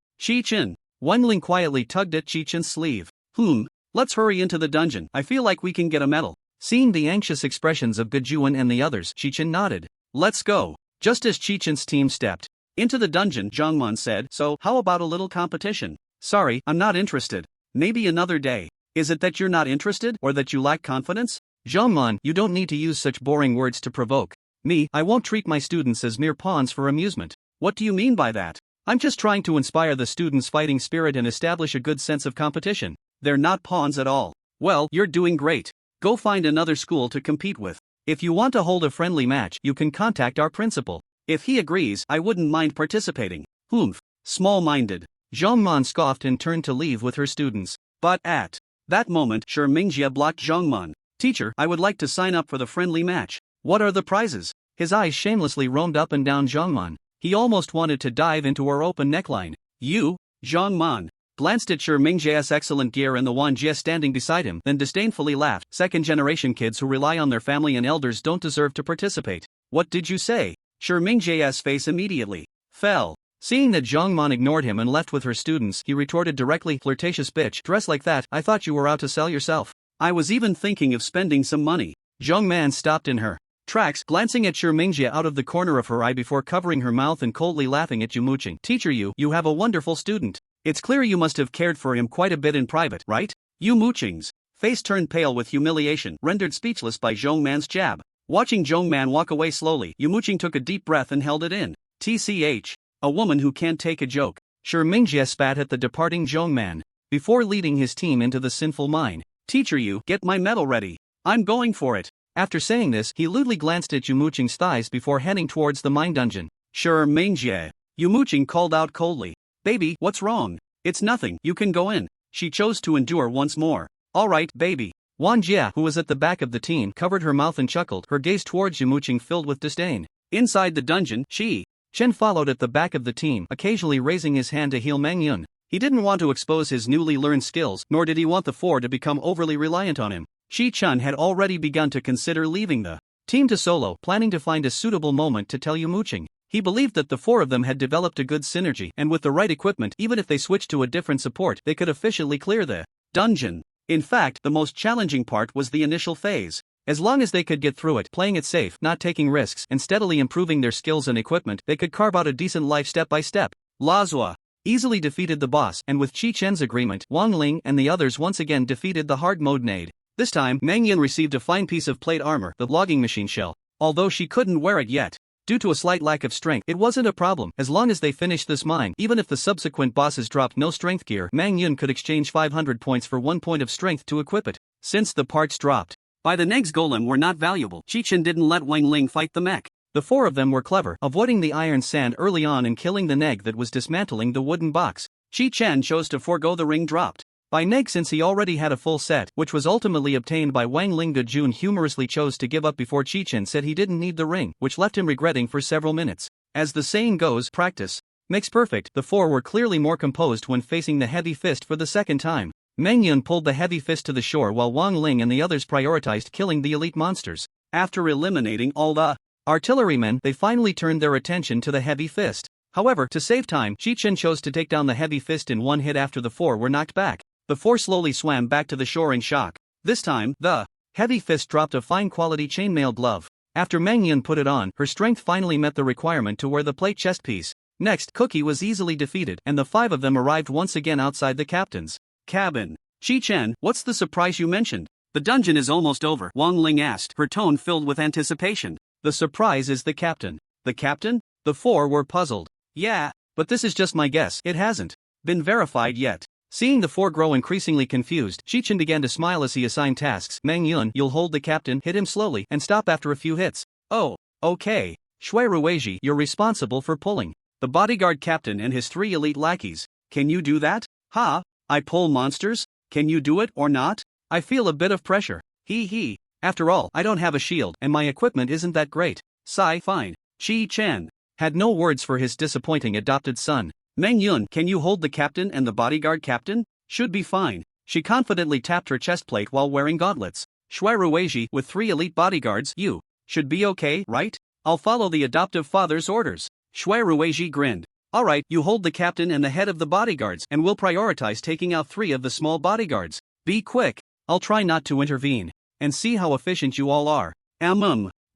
Wenling quietly tugged at Chi-Chen's sleeve. Let's hurry into the dungeon. I feel like we can get a medal. Seeing the anxious expressions of Gejuan and the others, Chi-Chen nodded. Let's go. Just as Chi-Chen's team stepped into the dungeon, Zhangman said, so, how about a little competition? Sorry, I'm not interested. Maybe another day. Is it that you're not interested, or that you lack confidence? Zhangman, you don't need to use such boring words to provoke me. I won't treat my students as mere pawns for amusement. What do you mean by that? I'm just trying to inspire the students' fighting spirit and establish a good sense of competition. They're not pawns at all. Well, you're doing great. Go find another school to compete with. If you want to hold a friendly match, you can contact our principal. If he agrees, I wouldn't mind participating. Small-minded. Zhangman scoffed and turned to leave with her students. But at that moment, Shi Mingjie blocked Zhangman. Teacher, I would like to sign up for the friendly match. What are the prizes? His eyes shamelessly roamed up and down Zhangman. He almost wanted to dive into her open neckline. You? Zhangman glanced at Shi Mingjie's excellent gear and the Wanjie standing beside him, then disdainfully laughed. Second-generation kids who rely on their family and elders don't deserve to participate. What did you say? Shi Mingjie's face immediately fell. Seeing that Zhangman ignored him and left with her students, he retorted directly, flirtatious bitch, dress like that, I thought you were out to sell yourself. I was even thinking of spending some money. Zhangman stopped in her tracks, glancing at Shi Mingjie out of the corner of her eye before covering her mouth and coldly laughing at Yumuching. Teacher, you have a wonderful student. It's clear you must have cared for him quite a bit in private, right? Yumuching's face turned pale with humiliation, rendered speechless by Zhongman's jab. Watching Zhongman walk away slowly, Yumuching took a deep breath and held it in. TCH. A woman who can't take a joke. Shi Mingjie spat at the departing Zhongman before leading his team into the sinful mine. Teacher, you get my medal ready. I'm going for it. After saying this, he lewdly glanced at Yumuching's thighs before heading towards the mine dungeon. Shi Mingjie. Yumuching called out coldly. Baby, what's wrong? It's nothing, you can go in. She chose to endure once more. Alright, baby. Wang Jia, who was at the back of the team, covered her mouth and chuckled, her gaze towards Yumuching filled with disdain. Inside the dungeon, Chi-Chen followed at the back of the team, occasionally raising his hand to heal Meng Yun. He didn't want to expose his newly learned skills, nor did he want the four to become overly reliant on him. Chi-Chen had already begun to consider leaving the team to solo, planning to find a suitable moment to tell Yumuching. He believed that the four of them had developed a good synergy, and with the right equipment, even if they switched to a different support, they could efficiently clear the dungeon. In fact, the most challenging part was the initial phase. As long as they could get through it, playing it safe, not taking risks, and steadily improving their skills and equipment, they could carve out a decent life step by step. Lazo easily defeated the boss, and with Chi-Chen's agreement, Wang Ling and the others once again defeated the hard mode nade. This time, Meng Yun received a fine piece of plate armor, the logging machine shell. Although she couldn't wear it yet, due to a slight lack of strength, it wasn't a problem. As long as they finished this mine, even if the subsequent bosses dropped no strength gear, Meng Yun could exchange 500 points for 1 point of strength to equip it. Since the parts dropped by the next golem were not valuable, Chi-Chen didn't let Wang Ling fight the mech. The four of them were clever, avoiding the iron sand early on and killing the neg that was dismantling the wooden box. Chi-Chen chose to forego the ring dropped by neg since he already had a full set, which was ultimately obtained by Wang Ling. Gejun humorously chose to give up before Chi-Chen said he didn't need the ring, which left him regretting for several minutes. As the saying goes, practice makes perfect. The four were clearly more composed when facing the heavy fist for the second time. Meng Yun pulled the heavy fist to the shore while Wang Ling and the others prioritized killing the elite monsters. After eliminating all the artillerymen, they finally turned their attention to the heavy fist. However, to save time, Chi-Chen chose to take down the heavy fist in one hit after the four were knocked back. The four slowly swam back to the shore in shock. This time, the heavy fist dropped a fine-quality chainmail glove. After Meng Yun put it on, her strength finally met the requirement to wear the plate chest piece. Next, Cookie was easily defeated, and the five of them arrived once again outside the captain's cabin. Chi-Chen, what's the surprise you mentioned? The dungeon is almost over, Wang Ling asked, her tone filled with anticipation. The surprise is the captain. The captain? The four were puzzled. Yeah, but this is just my guess, it hasn't been verified yet. Seeing the four grow increasingly confused, Chi-Chen began to smile as he assigned tasks. Meng Yun, you'll hold the captain, hit him slowly, and stop after a few hits. Oh, okay. Shui Ruiji, you're responsible for pulling the bodyguard captain and his 3 elite lackeys. Can you do that? Ha? I pull monsters? Can you do it or not? I feel a bit of pressure. Hee. After all, I don't have a shield, and my equipment isn't that great. Sigh, fine. Chi-Chen had no words for his disappointing adopted son. Meng Yun, can you hold the captain and the bodyguard captain? Should be fine. She confidently tapped her chest plate while wearing gauntlets. Shui Ruiji, with 3 elite bodyguards, you should be okay, right? I'll follow the adoptive father's orders. Shui Ruiji grinned. Alright, you hold the captain and the head of the bodyguards, and we'll prioritize taking out 3 of the small bodyguards. Be quick. I'll try not to intervene. And see how efficient you all are.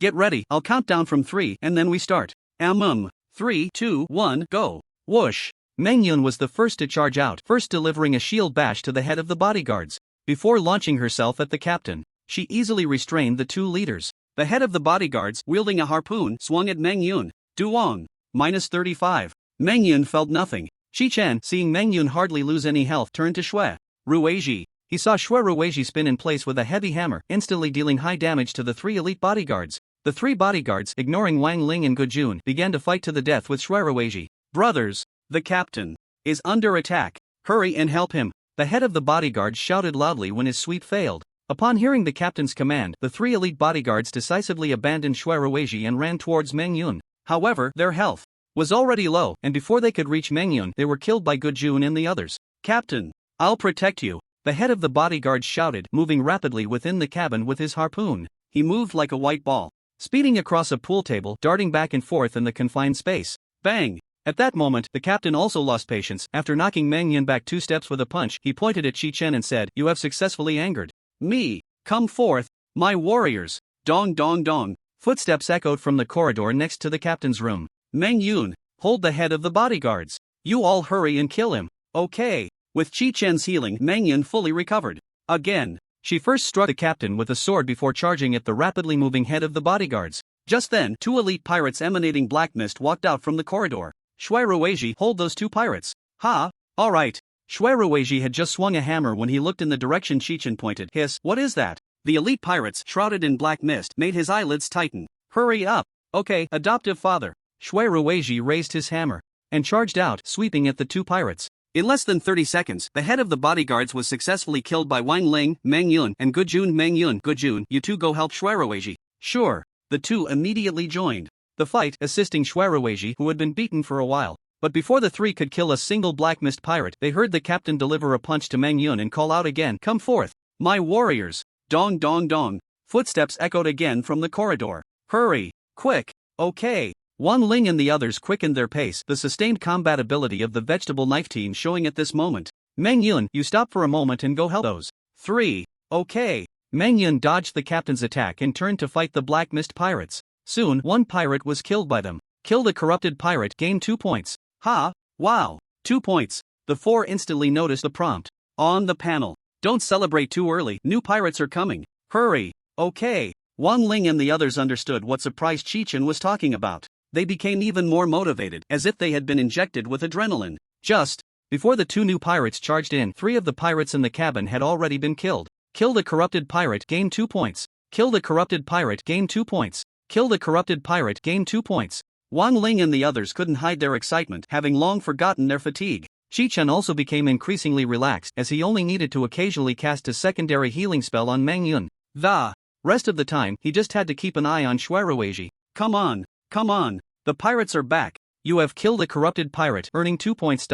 Get ready, I'll count down from 3 and then we start. 3, 2, 1, go. Whoosh! Meng Yun was the first to charge out, first delivering a shield bash to the head of the bodyguards. Before launching herself at the captain, she easily restrained the 2 leaders. The head of the bodyguards, wielding a harpoon, swung at Meng Yun. Duong. -35. Meng Yun felt nothing. Chi-Chen, seeing Meng Yun hardly lose any health, turned to Shui Ruiji. He saw Shui Ruiji spin in place with a heavy hammer, instantly dealing high damage to the 3 elite bodyguards. The 3 bodyguards, ignoring Wang Ling and Gejun, began to fight to the death with Shui Ruiji. Brothers, the captain is under attack. Hurry and help him. The head of the bodyguards shouted loudly when his sweep failed. Upon hearing the captain's command, the 3 elite bodyguards decisively abandoned Shui Ruiji and ran towards Meng Yun. However, their health was already low, and before they could reach Meng Yun, they were killed by Gejun and the others. Captain, I'll protect you. The head of the bodyguards shouted, moving rapidly within the cabin with his harpoon. He moved like a white ball, speeding across a pool table, darting back and forth in the confined space. Bang! At that moment, the captain also lost patience. After knocking Meng Yun back 2 steps with a punch, he pointed at Chi-Chen and said, You have successfully angered me. Come forth, my warriors. Dong dong dong. Footsteps echoed from the corridor next to the captain's room. Meng Yun, hold the head of the bodyguards. You all hurry and kill him. Okay. With Chi-Chen's healing, Meng Yun fully recovered. Again. She first struck the captain with a sword before charging at the rapidly moving head of the bodyguards. Just then, 2 elite pirates emanating black mist walked out from the corridor. Shui Ruiji, hold those 2 pirates. Ha! Alright. Shui Ruiji had just swung a hammer when he looked in the direction Chi-Chen pointed. Hiss, what is that? The elite pirates, shrouded in black mist, made his eyelids tighten. Hurry up. Okay, adoptive father. Shui Ruiji raised his hammer and charged out, sweeping at the 2 pirates. In less than 30 seconds, the head of the bodyguards was successfully killed by Wang Ling, Meng Yun, and Gujun. Meng Yun, Gujun, you two go help Shuiruiji. Sure. The two immediately joined the fight, assisting Shuiruiji, who had been beaten for a while. But before the three could kill a single black mist pirate, they heard the captain deliver a punch to Meng Yun and call out again, "Come forth, my warriors!" Dong dong dong. Footsteps echoed again from the corridor. Hurry, quick, okay. Wang Ling and the others quickened their pace, the sustained combat ability of the vegetable knife team showing at this moment. Meng Yun, you stop for a moment and go help those three. Okay. Meng Yun dodged the captain's attack and turned to fight the black mist pirates. Soon, one pirate was killed by them. Kill the corrupted pirate, gain 2 points. Ha, wow, 2 points. The four instantly noticed the prompt on the panel. Don't celebrate too early, new pirates are coming. Hurry, okay. Wang Ling and the others understood what surprised Chi-Chen was talking about. They became even more motivated, as if they had been injected with adrenaline. Just before the two new pirates charged in, 3 of the pirates in the cabin had already been killed. Kill the corrupted pirate, gain 2 points. Kill the corrupted pirate, gain 2 points. Kill the corrupted pirate, gain 2 points. Wang Ling and the others couldn't hide their excitement, having long forgotten their fatigue. Chi-Chen also became increasingly relaxed, as he only needed to occasionally cast a secondary healing spell on Meng Yun. The rest of the time, he just had to keep an eye on Shuiruiji. Come on, come on. The pirates are back. You have killed a corrupted pirate, earning 2 points.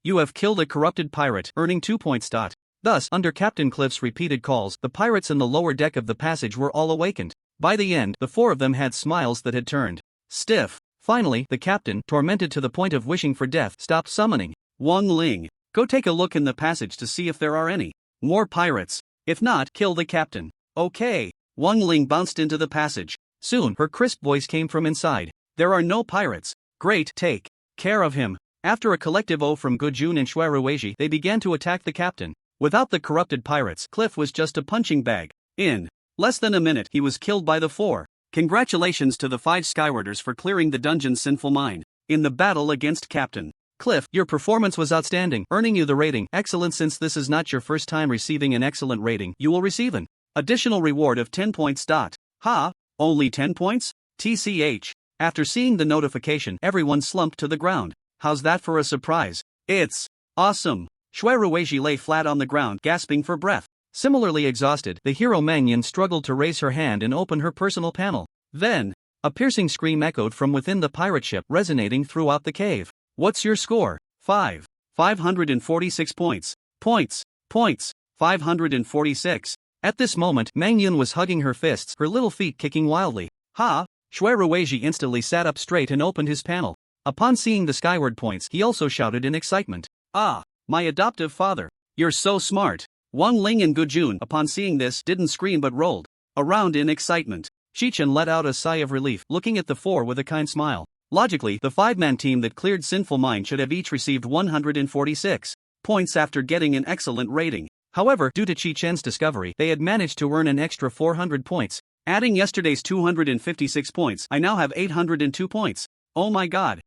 You have killed a corrupted pirate, earning 2 points. Thus, under Captain Cliff's repeated calls, the pirates in the lower deck of the passage were all awakened. By the end, the 4 of them had smiles that had turned stiff. Finally, the captain, tormented to the point of wishing for death, stopped summoning. Wang Ling, go take a look in the passage to see if there are any more pirates. If not, kill the captain. Okay. Wang Ling bounced into the passage. Soon, her crisp voice came from inside. There are no pirates. Great, take care of him. After a collective oath from Gujun and Shuiruiji, they began to attack the captain. Without the corrupted pirates, Cliff was just a punching bag. In less than a minute, he was killed by the 4. Congratulations to the 5 Skywarders for clearing the dungeon's sinful mine. In the battle against Captain Cliff, your performance was outstanding, earning you the rating Excellent. Since this is not your first time receiving an excellent rating, you will receive an additional reward of 10 points. Ha, only 10 points? TCH. After seeing the notification, everyone slumped to the ground. How's that for a surprise? It's awesome. Shuiruiji lay flat on the ground, gasping for breath. Similarly exhausted, the hero Meng Yun struggled to raise her hand and open her personal panel. Then, a piercing scream echoed from within the pirate ship, resonating throughout the cave. What's your score? 546 points. Points. 546. At this moment, Meng Yun was hugging her fists, her little feet kicking wildly. Ha! Shuiruiji instantly sat up straight and opened his panel. Upon seeing the skyward points, he also shouted in excitement. Ah, my adoptive father. You're so smart. Wang Ling and Gujun, upon seeing this, didn't scream but rolled around in excitement. Chi-Chen let out a sigh of relief, looking at the 4 with a kind smile. Logically, the 5-man team that cleared Sinful Mine should have each received 146 points after getting an excellent rating. However, due to Chi-Chen's discovery, they had managed to earn an extra 400 points. Adding yesterday's 256 points, I now have 802 points. Oh my god.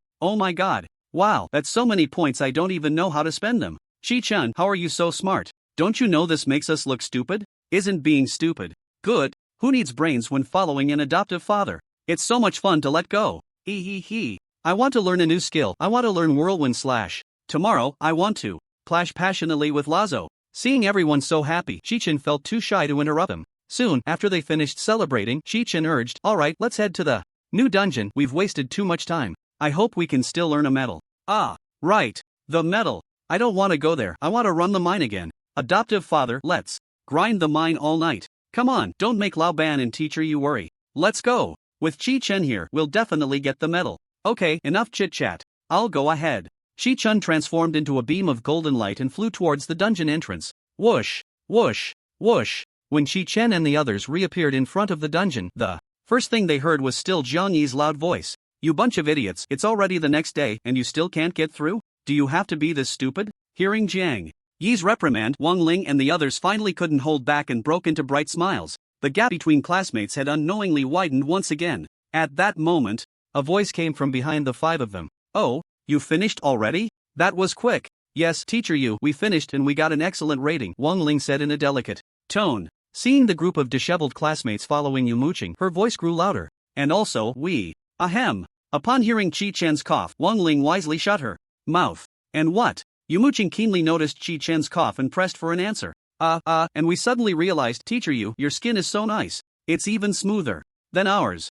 Wow, that's so many points I don't even know how to spend them. Chi-Chen, how are you so smart? Don't you know this makes us look stupid? Isn't being stupid good? Who needs brains when following an adoptive father? It's so much fun to let go. I want to learn a new skill. I want to learn whirlwind / Tomorrow, I want to clash passionately with Lazo. Seeing everyone so happy, Chi-Chen felt too shy to interrupt him. Soon, after they finished celebrating, Chi-Chen urged, alright, let's head to the new dungeon. We've wasted too much time. I hope we can still earn a medal. Ah, right. The medal. I don't want to go there. I want to run the mine again. Adoptive father, let's grind the mine all night. Come on, don't make Lao Ban and teacher you worry. Let's go. With Chi-Chen here, we'll definitely get the medal. Okay, enough chit-chat. I'll go ahead. Chi-Chen transformed into a beam of golden light and flew towards the dungeon entrance. Whoosh, whoosh, whoosh. When Chi-Chen and the others reappeared in front of the dungeon, the first thing they heard was still Jiang Yi's loud voice. You bunch of idiots, it's already the next day and you still can't get through? Do you have to be this stupid? Hearing Jiang Yi's reprimand, Wang Ling and the others finally couldn't hold back and broke into bright smiles. The gap between classmates had unknowingly widened once again. At that moment, a voice came from behind the 5 of them. Oh, you finished already? That was quick. Yes, teacher you, we finished and we got an excellent rating, Wang Ling said in a delicate tone. Seeing the group of disheveled classmates following Yu mooching, her voice grew louder. And also, we. Ahem. Upon hearing Chi-Chen's cough, Wang Ling wisely shut her mouth. And what? Yumuching keenly noticed Chi-Chen's cough and pressed for an answer. And we suddenly realized, Teacher your skin is so nice. It's even smoother than ours.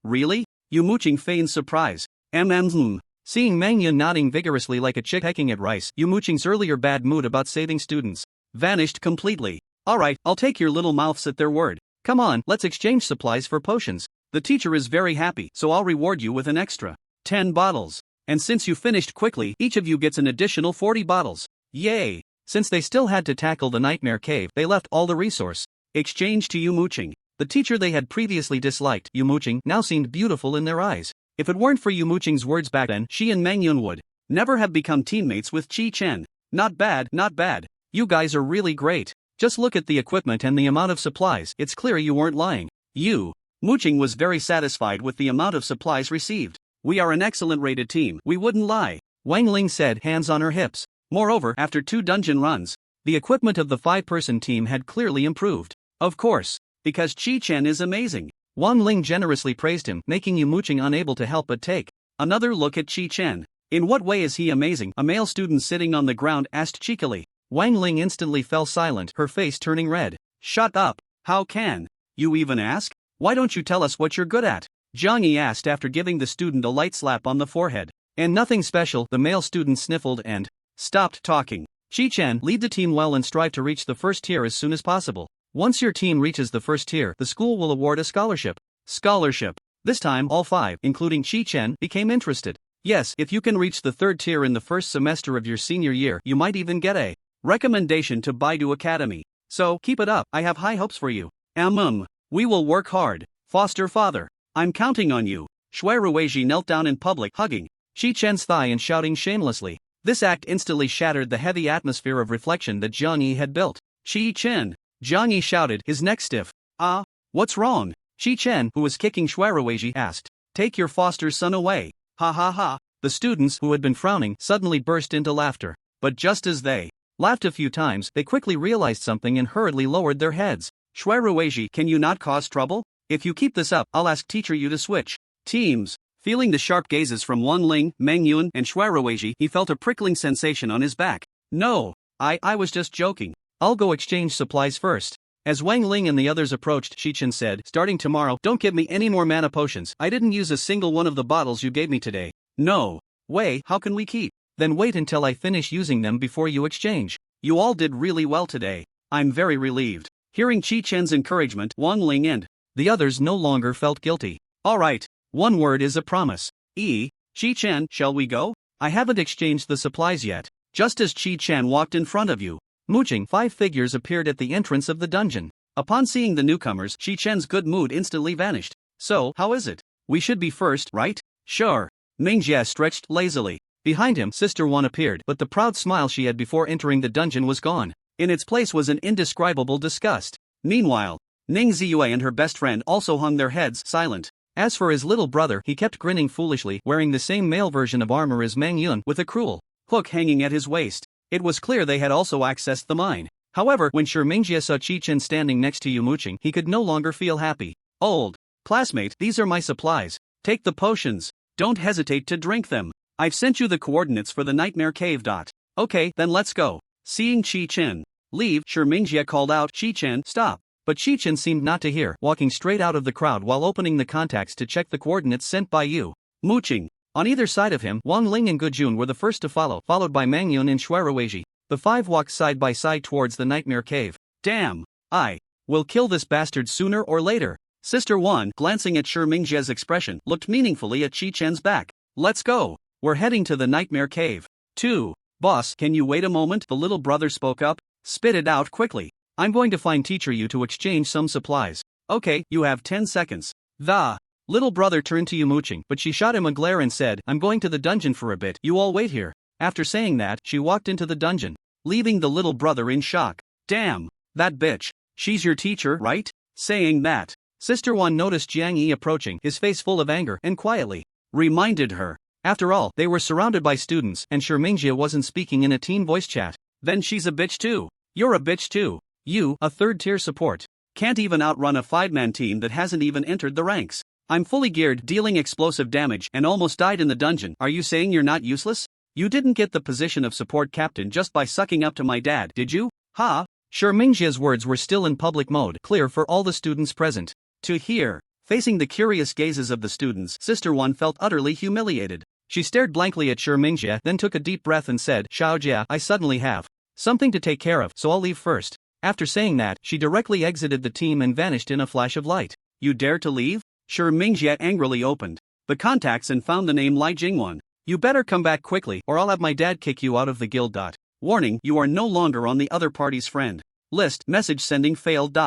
Really? Yumuching feigned surprise. Seeing Mangyun nodding vigorously like a chick pecking at rice, Yumuching's earlier bad mood about saving students vanished completely. Alright, I'll take your little mouths at their word. Come on, let's exchange supplies for potions. The teacher is very happy, so I'll reward you with an extra 10 bottles. And since you finished quickly, each of you gets an additional 40 bottles. Yay! Since they still had to tackle the nightmare cave, they left all the resource exchange to Yumuching. The teacher they had previously disliked, Yumuching, now seemed beautiful in their eyes. If it weren't for Yumuching's words back then, she and Mangyun would never have become teammates with Chi-Chen. Not bad, not bad. You guys are really great. Just look at the equipment and the amount of supplies, it's clear you weren't lying. Muching was very satisfied with the amount of supplies received. We are an excellent rated team, we wouldn't lie, Wang Ling said, hands on her hips. Moreover, after 2 dungeon runs, the equipment of the 5-person team had clearly improved. Of course, because Chi-Chen is amazing. Wang Ling generously praised him, making Yumuching unable to help but take another look at Chi-Chen. In what way is he amazing? A male student sitting on the ground asked cheekily. Wang Ling instantly fell silent, her face turning red. Shut up, how can you even ask? Why don't you tell us what you're good at? Zhang Yi asked after giving the student a light slap on the forehead. And nothing special, the male student sniffled and stopped talking. Chi-Chen, lead the team well and strive to reach the first tier as soon as possible. Once your team reaches the first tier, the school will award a scholarship. Scholarship. This time all 5, including Chi-Chen, became interested. Yes, if you can reach the 3rd tier in the first semester of your senior year, you might even get a recommendation to Baidu Academy. So, keep it up, I have high hopes for you. We will work hard. Foster father, I'm counting on you. Shui Ruizhi knelt down in public, hugging Chi-Chen's thigh and shouting shamelessly. This act instantly shattered the heavy atmosphere of reflection that Zhang Yi had built. Chi-Chen, Zhang Yi shouted, his neck stiff. What's wrong? Chi-Chen, who was kicking Shui Ruizhi, asked. Take your foster son away. Ha ha ha. The students, who had been frowning, suddenly burst into laughter. But just as they laughed a few times, they quickly realized something and hurriedly lowered their heads. Shui Ruizhi, can you not cause trouble? If you keep this up, I'll ask teacher you to switch teams. Feeling the sharp gazes from Wang Ling, Mangyun, and Shui Ruizhi, he felt a prickling sensation on his back. No, I was just joking. I'll go exchange supplies first. As Wang Ling and the others approached, Chi-Chen said, starting tomorrow, don't give me any more mana potions. I didn't use a single one of the bottles you gave me today. No way, how can we keep? Then wait until I finish using them before you exchange. You all did really well today. I'm very relieved. Hearing Chi-Chen's encouragement, Wang Ling and the others no longer felt guilty. Alright, one word is a promise. Chi-Chen, shall we go? I haven't exchanged the supplies yet. Just as Chi-Chen walked in front of you, Muching, 5 figures appeared at the entrance of the dungeon. Upon seeing the newcomers, Chi-Chen's good mood instantly vanished. So, how is it? We should be first, right? Sure. Mingjie stretched lazily. Behind him, Sister One appeared, but the proud smile she had before entering the dungeon was gone. In its place was an indescribable disgust. Meanwhile, Ning Ziyue and her best friend also hung their heads, silent. As for his little brother, he kept grinning foolishly, wearing the same male version of armor as Mangyun, with a cruel hook hanging at his waist. It was clear they had also accessed the mine. However, when Mingjie saw Chi-Chen standing next to Yumuching, he could no longer feel happy. Old classmate, these are my supplies. Take the potions. Don't hesitate to drink them. I've sent you the coordinates for the nightmare cave. Okay, then let's go. Seeing Chi-Chen leave, Mingjie called out, Chi-Chen, stop. But Chi-Chen seemed not to hear, walking straight out of the crowd while opening the contacts to check the coordinates sent by Yu Muching. On either side of him, Wang Ling and Gujun were the first to follow, followed by Mangyun and Shui Ruizhi. The 5 walked side by side towards the nightmare cave. Damn! I will kill this bastard sooner or later. Sister One, glancing at Mingjie's expression, looked meaningfully at Chi-Chen's back. Let's go. We're heading to the nightmare cave. 2. Boss, can you wait a moment? The little brother spoke up. Spit it out quickly. I'm going to find teacher you to exchange some supplies. Okay, you have 10 seconds. The little brother turned to Yumuching, but she shot him a glare and said, I'm going to the dungeon for a bit, you all wait here. After saying that, she walked into the dungeon, leaving the little brother in shock. Damn, that bitch. She's your teacher, right? Saying that, Sister One noticed Jiang Yi approaching, his face full of anger, and quietly reminded her. After all, they were surrounded by students, and Mingjie wasn't speaking in a teen voice chat. Then she's a bitch too. You're a bitch too. You, a 3rd-tier support, can't even outrun a 5-man team that hasn't even entered the ranks. I'm fully geared, dealing explosive damage, and almost died in the dungeon. Are you saying you're not useless? You didn't get the position of support captain just by sucking up to my dad, did you? Ha? Shi Mingjia's words were still in public mode, clear for all the students present to hear. Facing the curious gazes of the students, Sister One felt utterly humiliated. She stared blankly at Shi Mingjie, then took a deep breath and said, Xiaojia, I suddenly have something to take care of, so I'll leave first. After saying that, she directly exited the team and vanished in a flash of light. You dare to leave? Shi Mingjie angrily opened the contacts and found the name Li Jingwan. You better come back quickly or I'll have my dad kick you out of the guild. Warning, you are no longer on the other party's friend list. Message sending failed.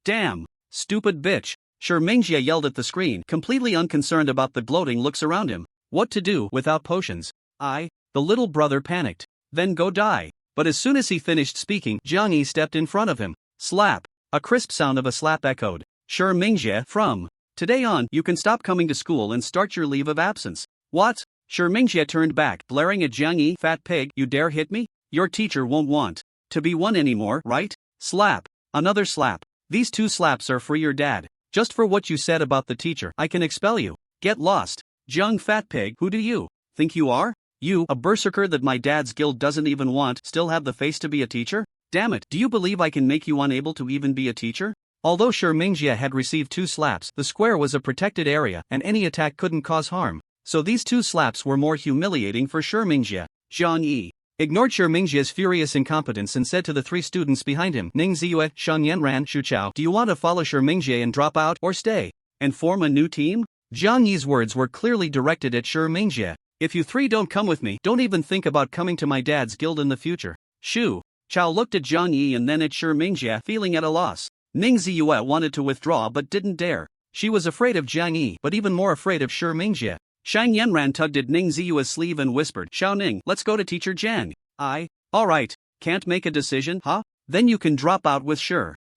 Damn. Stupid bitch. Shi Mingjie yelled at the screen, completely unconcerned about the gloating looks around him. What to do without potions? The little brother panicked. Then go die. But as soon as he finished speaking, Jiang Yi stepped in front of him. Slap. A crisp sound of a slap echoed. Shi Mingjie, from today on, you can stop coming to school and start your leave of absence. What? Shi Mingjie turned back, glaring at Jiang Yi. Fat pig, you dare hit me? Your teacher won't want to be one anymore, right? Slap. Another slap. These 2 slaps are for your dad. Just for what you said about the teacher, I can expel you. Get lost. Jiang fat pig, who do you think you are? You, a berserker that my dad's guild doesn't even want, still have the face to be a teacher? Damn it, do you believe I can make you unable to even be a teacher? Although Shi Mingjie had received 2 slaps, the square was a protected area and any attack couldn't cause harm. So these 2 slaps were more humiliating for Shi Mingjie. Jiang Yi ignored Shi Mingjie's furious incompetence and said to the 3 students behind him, Ning Ziyue, Shan Yanran, Xu Chao, do you want to follow Shi Mingjie and drop out, or stay and form a new team? Jiang Yi's words were clearly directed at Shi Mingjie. If you 3 don't come with me, don't even think about coming to my dad's guild in the future. Xu Chao looked at Jiang Yi and then at Shi Mingjie, feeling at a loss. Ning Ziyue wanted to withdraw but didn't dare. She was afraid of Jiang Yi, but even more afraid of Shi Mingjie. Shang Yanran tugged at Ning Ziyue's sleeve and whispered, Xiao Ning, let's go to Teacher Jiang. Alright, can't make a decision, huh? Then you can drop out with Shi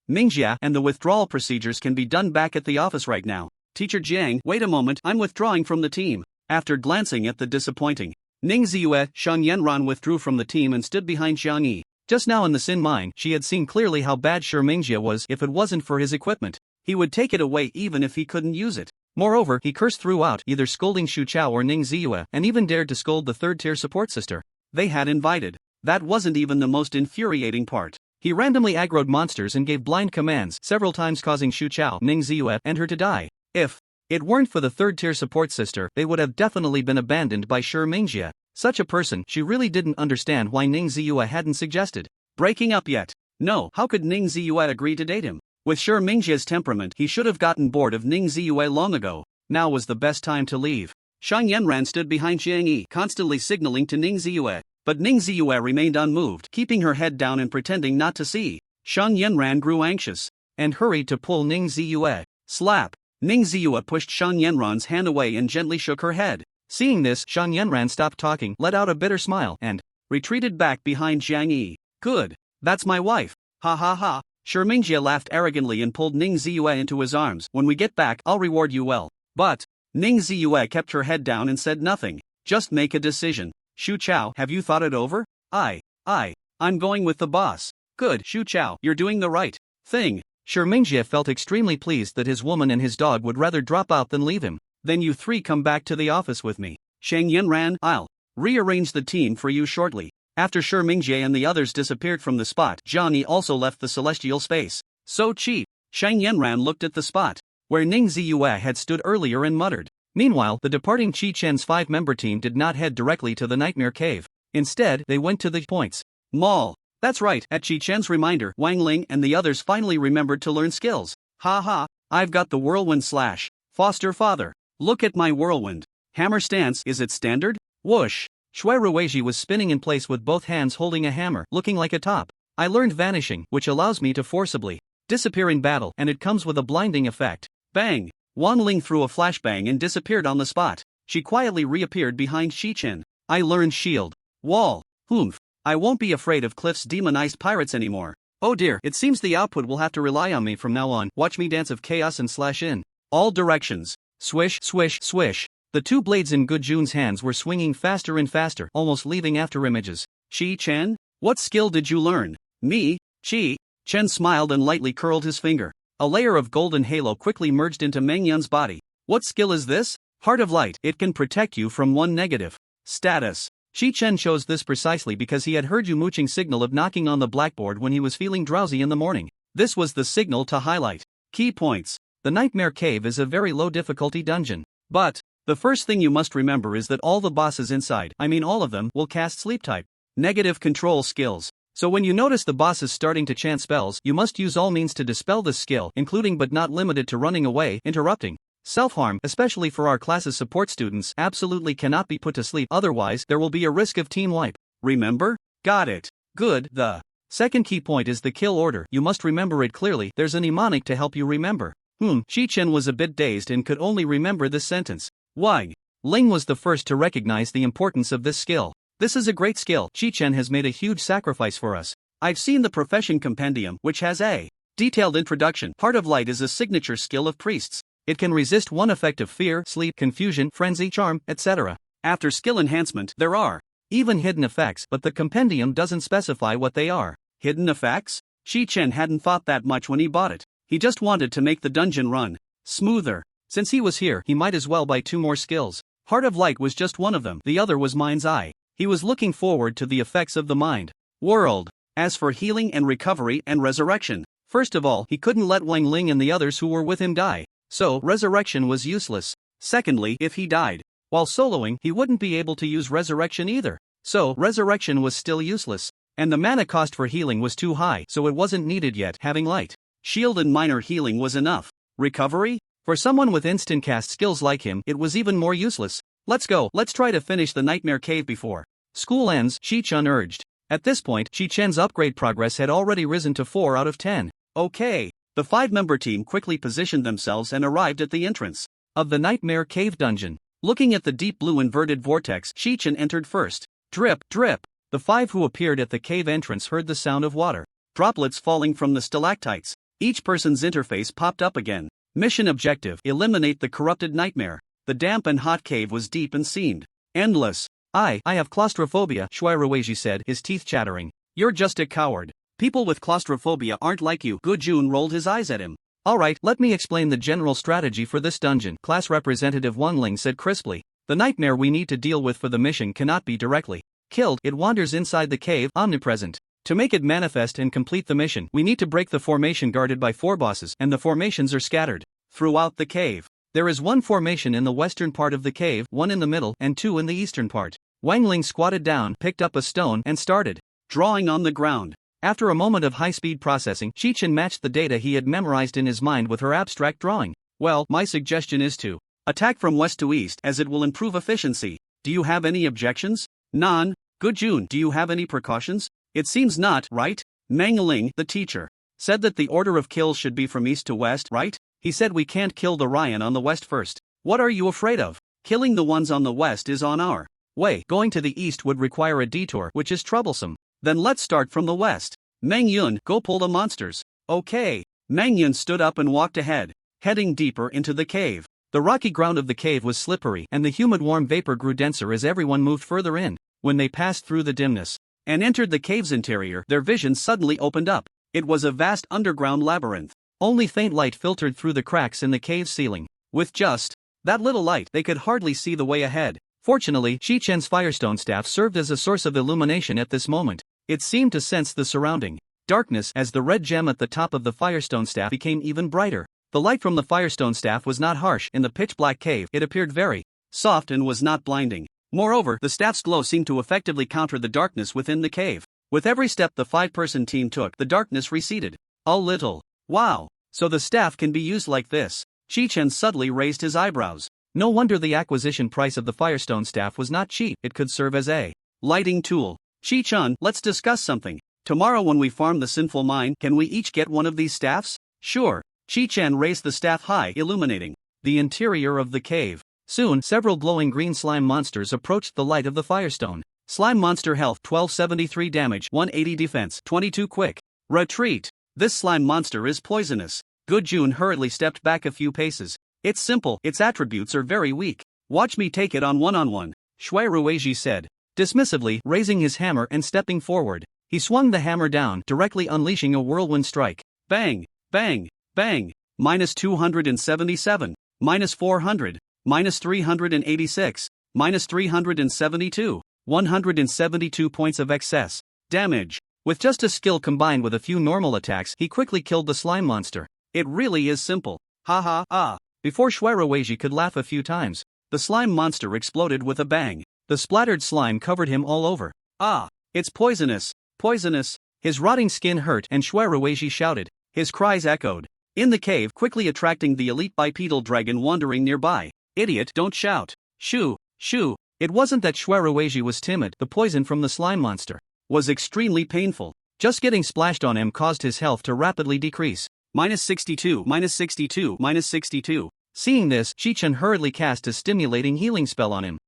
Mingjie and the withdrawal procedures can be done back at the office right now. Teacher Jiang, wait a moment, I'm withdrawing from the team. After glancing at the disappointing Ning Ziyue, Shang Yanran withdrew from the team and stood behind Jiang Yi. Just now in the Sin Mine, she had seen clearly how bad Shi Mingjie was. If it wasn't for his equipment, he would take it away even if he couldn't use it. Moreover, he cursed throughout, either scolding Xu Chao or Ning Ziyue, and even dared to scold the 3rd-tier support sister they had invited. That wasn't even the most infuriating part. He randomly aggroed monsters and gave blind commands, several times causing Xu Chao, Ning Ziyue, and her to die. If it weren't for the 3rd-tier support sister, they would have definitely been abandoned by Shi Mingjie. Such a person, she really didn't understand why Ning Ziyue hadn't suggested breaking up yet. No, how could Ning Ziyue agree to date him? With Shi Mingjie's temperament, he should have gotten bored of Ning Ziyue long ago. Now was the best time to leave. Shang Yanran stood behind Jiang Yi, constantly signaling to Ning Ziyue. But Ning Ziyue remained unmoved, keeping her head down and pretending not to see. Shang Yanran grew anxious and hurried to pull Ning Ziyue. Slap! Ning Ziyue pushed Shang Yanran's hand away and gently shook her head. Seeing this, Shang Yanran stopped talking, let out a bitter smile, and retreated back behind Jiang Yi. Good. That's my wife. Ha ha ha. Shi Mingjie laughed arrogantly and pulled Ning Ziyue into his arms. When we get back, I'll reward you well. But Ning Ziyue kept her head down and said nothing. Just make a decision. Xu Chao, have you thought it over? I'm going with the boss. Good, Xu Chao, you're doing the right thing. Shi Mingjie felt extremely pleased that his woman and his dog would rather drop out than leave him. Then you 3 come back to the office with me. Shang Yanran, I'll rearrange the team for you shortly. After Shi Mingjie and the others disappeared from the spot, Jiang Yi also left the celestial space. So cheap. Shang Yanran looked at the spot where Ning Ziyue had stood earlier and muttered. Meanwhile, the departing Chi-Chen's 5-member team did not head directly to the Nightmare Cave. Instead, they went to the Points Mall. That's right, at Chi-Chen's reminder, Wang Ling and the others finally remembered to learn skills. Ha ha, I've got the whirlwind slash. Foster father. Look at my whirlwind. Hammer stance, is it standard? Whoosh. Shui Rueji was spinning in place with both hands holding a hammer, looking like a top. I learned vanishing, which allows me to forcibly disappear in battle, and it comes with a blinding effect. Bang! Wan Ling threw a flashbang and disappeared on the spot. She quietly reappeared behind Chi-Chen. I learned shield. Wall. Humph. I won't be afraid of Cliff's demonized pirates anymore. Oh dear, it seems the output will have to rely on me from now on. Watch me dance of chaos and slash in all directions. Swish, swish, swish. The 2 blades in Gujun's hands were swinging faster and faster, almost leaving afterimages. Chi-Chen? What skill did you learn? Me? Chi-Chen smiled and lightly curled his finger. A layer of golden halo quickly merged into Meng Yun's body. What skill is this? Heart of Light. It can protect you from 1 negative status. Chi-Chen chose this precisely because he had heard Yu Muqing's signal of knocking on the blackboard when he was feeling drowsy in the morning. This was the signal to highlight. Key points. The Nightmare Cave is a very low difficulty dungeon. But the first thing you must remember is that all the bosses inside, I mean all of them, will cast sleep type. Negative control skills. So when you notice the bosses starting to chant spells, you must use all means to dispel this skill, including but not limited to running away, interrupting. Self-harm, especially for our class's support students, absolutely cannot be put to sleep, otherwise there will be a risk of team wipe. Remember? Got it. Good. The second key point is the kill order. You must remember it clearly. There's a mnemonic to help you remember. Chi-Chen was a bit dazed and could only remember this sentence. Wang Ling was the first to recognize the importance of this skill. This is a great skill. Chi-Chen has made a huge sacrifice for us. I've seen the profession compendium, which has a detailed introduction. Heart of Light is a signature skill of priests. It can resist one effect of fear, sleep, confusion, frenzy, charm, etc. After skill enhancement, there are even hidden effects, but the compendium doesn't specify what they are. Hidden effects? Chi-Chen hadn't thought that much when he bought it. He just wanted to make the dungeon run smoother. Since he was here, he might as well buy 2 more skills. Heart of Light was just one of them. The other was Mind's Eye. He was looking forward to the effects of the mind world. As for healing and recovery and resurrection, first of all, he couldn't let Wang Ling and the others who were with him die. So, resurrection was useless. Secondly, if he died while soloing, he wouldn't be able to use resurrection either. So, resurrection was still useless. And the mana cost for healing was too high, so it wasn't needed yet. Having light shield and minor healing was enough. Recovery? For someone with instant cast skills like him, it was even more useless. Let's go, let's try to finish the Nightmare Cave before school ends, Chi-Chen urged. At this point, Chi-Chen's upgrade progress had already risen to 4 out of 10. Okay. The 5-member team quickly positioned themselves and arrived at the entrance of the Nightmare Cave dungeon. Looking at the deep blue inverted vortex, Chi-Chen entered first. Drip, drip. The 5 who appeared at the cave entrance heard the sound of water droplets falling from the stalactites. Each person's interface popped up again. Mission objective: eliminate the corrupted nightmare. The damp and hot cave was deep and seemed endless. I have claustrophobia, Shuiruiji said, his teeth chattering. You're just a coward. People with claustrophobia aren't like you. Gujun rolled his eyes at him. Alright, let me explain the general strategy for this dungeon, Class Representative Wang Ling said crisply. The nightmare we need to deal with for the mission cannot be directly killed. It wanders inside the cave, omnipresent. To make it manifest and complete the mission, we need to break the formation guarded by 4 bosses, and the formations are scattered throughout the cave. There is 1 formation in the western part of the cave, 1 in the middle, and 2 in the eastern part. Wang Ling squatted down, picked up a stone, and started drawing on the ground. After a moment of high-speed processing, Chi-Chen matched the data he had memorized in his mind with her abstract drawing. Well, my suggestion is to attack from west to east, as it will improve efficiency. Do you have any objections? Nan, Gujun, do you have any precautions? It seems not, right? Meng Ling, the teacher, said that the order of kills should be from east to west, right? He said we can't kill the Ryan on the west first. What are you afraid of? Killing the ones on the west is on our way. Going to the east would require a detour, which is troublesome. Then let's start from the west. Meng Yun, go pull the monsters. Okay. Meng Yun stood up and walked ahead, heading deeper into the cave. The rocky ground of the cave was slippery, and the humid warm vapor grew denser as everyone moved further in. When they passed through the dimness and entered the cave's interior, their vision suddenly opened up. It was a vast underground labyrinth. Only faint light filtered through the cracks in the cave's ceiling. With just that little light, they could hardly see the way ahead. Fortunately, Chi-Chen's firestone staff served as a source of illumination at this moment. It seemed to sense the surrounding darkness as the red gem at the top of the firestone staff became even brighter. The light from the firestone staff was not harsh. In the pitch-black cave, it appeared very soft and was not blinding. Moreover, the staff's glow seemed to effectively counter the darkness within the cave. With every step the 5-person team took, the darkness receded a little. Wow, so the staff can be used like this. Chi-Chen suddenly raised his eyebrows. No wonder the acquisition price of the firestone staff was not cheap. It could serve as a lighting tool. Chi-Chen, let's discuss something. Tomorrow when we farm the sinful mine, can we each get one of these staffs? Sure. Chi-Chen raised the staff high, illuminating the interior of the cave. Soon, several glowing green slime monsters approached the light of the firestone. Slime monster health 1273 damage, 180 defense, 22 quick. Retreat. This slime monster is poisonous. Gujun hurriedly stepped back a few paces. It's simple, its attributes are very weak. Watch me take it on one-on-one, Shuiruiji said, dismissively, raising his hammer and stepping forward. He swung the hammer down, directly unleashing a whirlwind strike. Bang, bang, bang. Minus 277, minus 400, minus 386, minus 372. 172 points of excess damage. With just a skill combined with a few normal attacks, he quickly killed the slime monster. It really is simple. Haha, ah. Before Shuiruiji could laugh a few times, the slime monster exploded with a bang. The splattered slime covered him all over. Ah, it's poisonous, poisonous. His rotting skin hurt and Shuiruiji shouted. His cries echoed in the cave, quickly attracting the elite bipedal dragon wandering nearby. Idiot, don't shout. Shoo, shoo. It wasn't that Shuiruiji was timid, the poison from the slime monster was extremely painful. Just getting splashed on him caused his health to rapidly decrease. -62, -62, -62. Seeing this, Chi-Chen hurriedly cast a stimulating healing spell on him.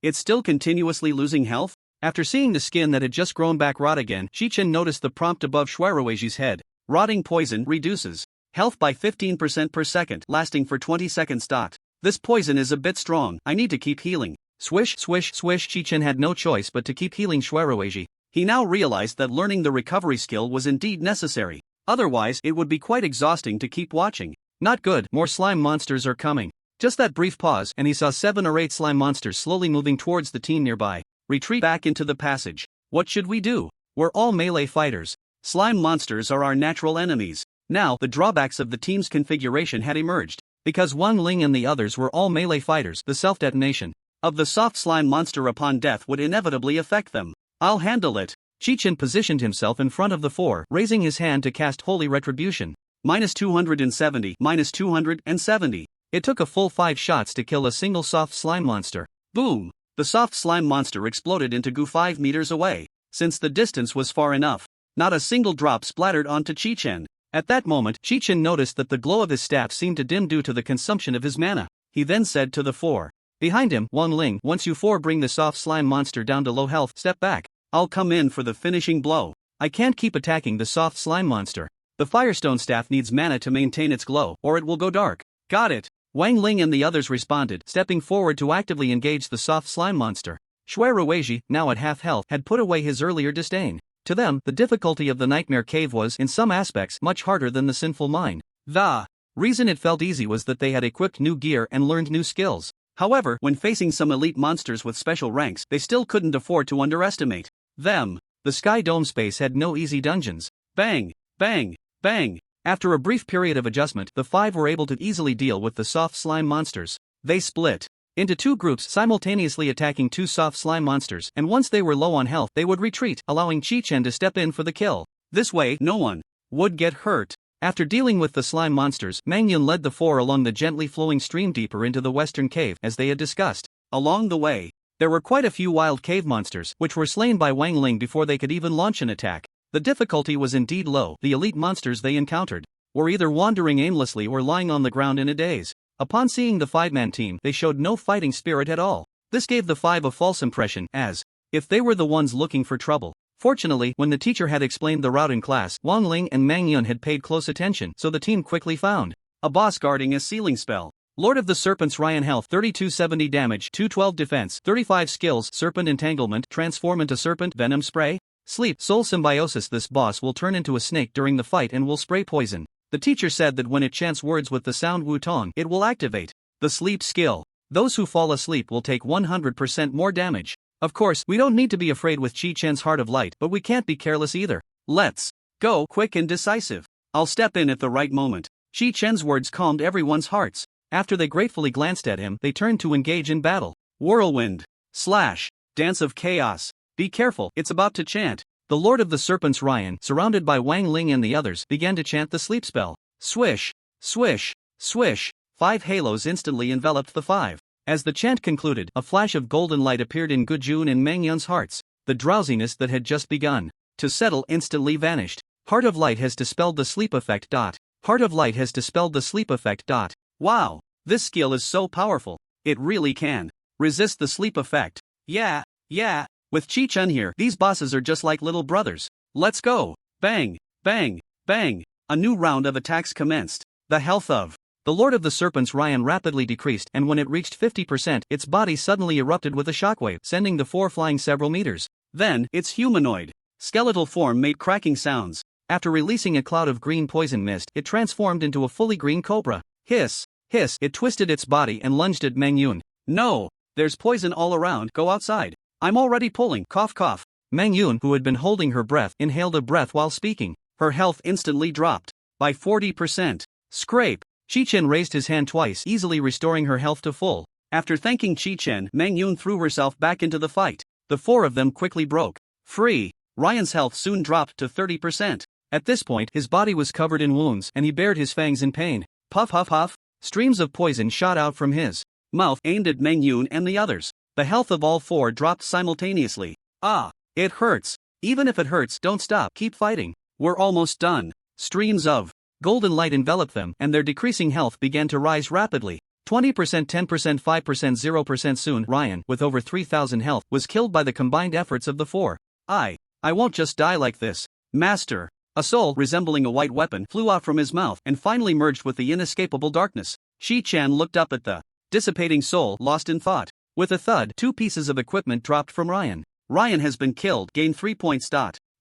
It's still continuously losing health? After seeing the skin that had just grown back rot again, Chi-Chen noticed the prompt above Shuiruiji's head. Rotting poison reduces health by 15% per second, lasting for 20 seconds. This poison is a bit strong, I need to keep healing. Swish, swish, swish. Chi-Chen had no choice but to keep healing Shuiruiji. He now realized that learning the recovery skill was indeed necessary. Otherwise, it would be quite exhausting to keep watching. Not good, more slime monsters are coming. Just that brief pause, and he saw 7 or 8 slime monsters slowly moving towards the team nearby. Retreat back into the passage. What should we do? We're all melee fighters. Slime monsters are our natural enemies. Now, the drawbacks of the team's configuration had emerged. Because Wang Ling and the others were all melee fighters, the self-detonation of the soft slime monster upon death would inevitably affect them. I'll handle it. Chi-Chen positioned himself in front of the 4, raising his hand to cast Holy Retribution. -270, -270. It took a full 5 shots to kill a single soft slime monster. Boom! The soft slime monster exploded into goo 5 meters away. Since the distance was far enough, not a single drop splattered onto Chi-Chen. At that moment, Chi-Chen noticed that the glow of his staff seemed to dim due to the consumption of his mana. He then said to the 4 behind him, Wang Ling, once you 4 bring the soft slime monster down to low health, step back. I'll come in for the finishing blow. I can't keep attacking the soft slime monster. The Firestone staff needs mana to maintain its glow, or it will go dark. Got it. Wang Ling and the others responded, stepping forward to actively engage the soft slime monster. Shuiruiji, now at half health, had put away his earlier disdain. To them, the difficulty of the Nightmare Cave was, in some aspects, much harder than the Sinful Mine. The reason it felt easy was that they had equipped new gear and learned new skills. However, when facing some elite monsters with special ranks, they still couldn't afford to underestimate them. The Sky Dome space had no easy dungeons. Bang, bang, bang. After a brief period of adjustment, the 5 were able to easily deal with the soft slime monsters. They split into 2 groups, simultaneously attacking 2 soft slime monsters, and once they were low on health, they would retreat, allowing Chi-Chen to step in for the kill. This way, no one would get hurt. After dealing with the slime monsters, Mangyun led the 4 along the gently flowing stream deeper into the western cave, as they had discussed. Along the way, there were quite a few wild cave monsters, which were slain by Wang Ling before they could even launch an attack. The difficulty was indeed low. The elite monsters they encountered were either wandering aimlessly or lying on the ground in a daze. Upon seeing the 5-man team, they showed no fighting spirit at all. This gave the 5 a false impression, as if they were the ones looking for trouble. Fortunately, when the teacher had explained the route in class, Wang Ling and Mangyun had paid close attention, so the team quickly found a boss guarding a sealing spell. Lord of the Serpents Ryan health 3270 damage 212 defense 35 skills Serpent Entanglement Transform into Serpent Venom Spray Sleep Soul Symbiosis. This boss will turn into a snake during the fight and will spray poison. The teacher said that when it chants words with the sound Wu Tong, it will activate the sleep skill. Those who fall asleep will take 100% more damage. Of course, we don't need to be afraid with Chi-Chen's Heart of Light, but we can't be careless either. Let's go quick and decisive. I'll step in at the right moment. Chi-Chen's words calmed everyone's hearts. After they gratefully glanced at him, they turned to engage in battle. Whirlwind. Slash. Dance of Chaos. Be careful, it's about to chant. The Lord of the Serpents Ryan, surrounded by Wang Ling and the others, began to chant the sleep spell. Swish. Swish. Swish. 5 halos instantly enveloped the 5. As the chant concluded, a flash of golden light appeared in Gujun and Mangyun's hearts. The drowsiness that had just begun to settle instantly vanished. Heart of Light has dispelled the sleep effect. Heart of Light has dispelled the sleep effect. Wow, this skill is so powerful. It really can resist the sleep effect. Yeah. With Chi-Chen here, these bosses are just like little brothers. Let's go. Bang, bang, bang. A new round of attacks commenced. The health of the Lord of the Serpents Ryan rapidly decreased, and when it reached 50%, its body suddenly erupted with a shockwave, sending the 4 flying several meters. Then, its humanoid skeletal form made cracking sounds. After releasing a cloud of green poison mist, it transformed into a fully green cobra. Hiss, hiss, it twisted its body and lunged at Mangyun. No, there's poison all around, go outside. I'm already pulling. Cough cough. Mang Yun, who had been holding her breath, inhaled a breath while speaking. Her health instantly dropped by 40%. Scrape. Chi-Chen raised his hand twice, easily restoring her health to full. After thanking Chi-Chen, Mang Yun threw herself back into the fight. The four of them quickly broke free. Ryan's health soon dropped to 30%. At this point, his body was covered in wounds, and he bared his fangs in pain. Puff puff puff. Streams of poison shot out from his mouth, aimed at Mang Yun and the others. The health of all four dropped simultaneously. Ah, it hurts. Even if it hurts, don't stop, keep fighting. We're almost done. Streams of golden light enveloped them, and their decreasing health began to rise rapidly. 20%, 10%, 5%, 0%. Soon, Ryan, with over 3,000 health, was killed by the combined efforts of the four. I won't just die like this. Master. A soul resembling a white weapon flew out from his mouth and finally merged with the inescapable darkness. Chi-Chen looked up at the dissipating soul, lost in thought. With a thud, 2 pieces of equipment dropped from Ryan. Ryan has been killed, gain 3 points.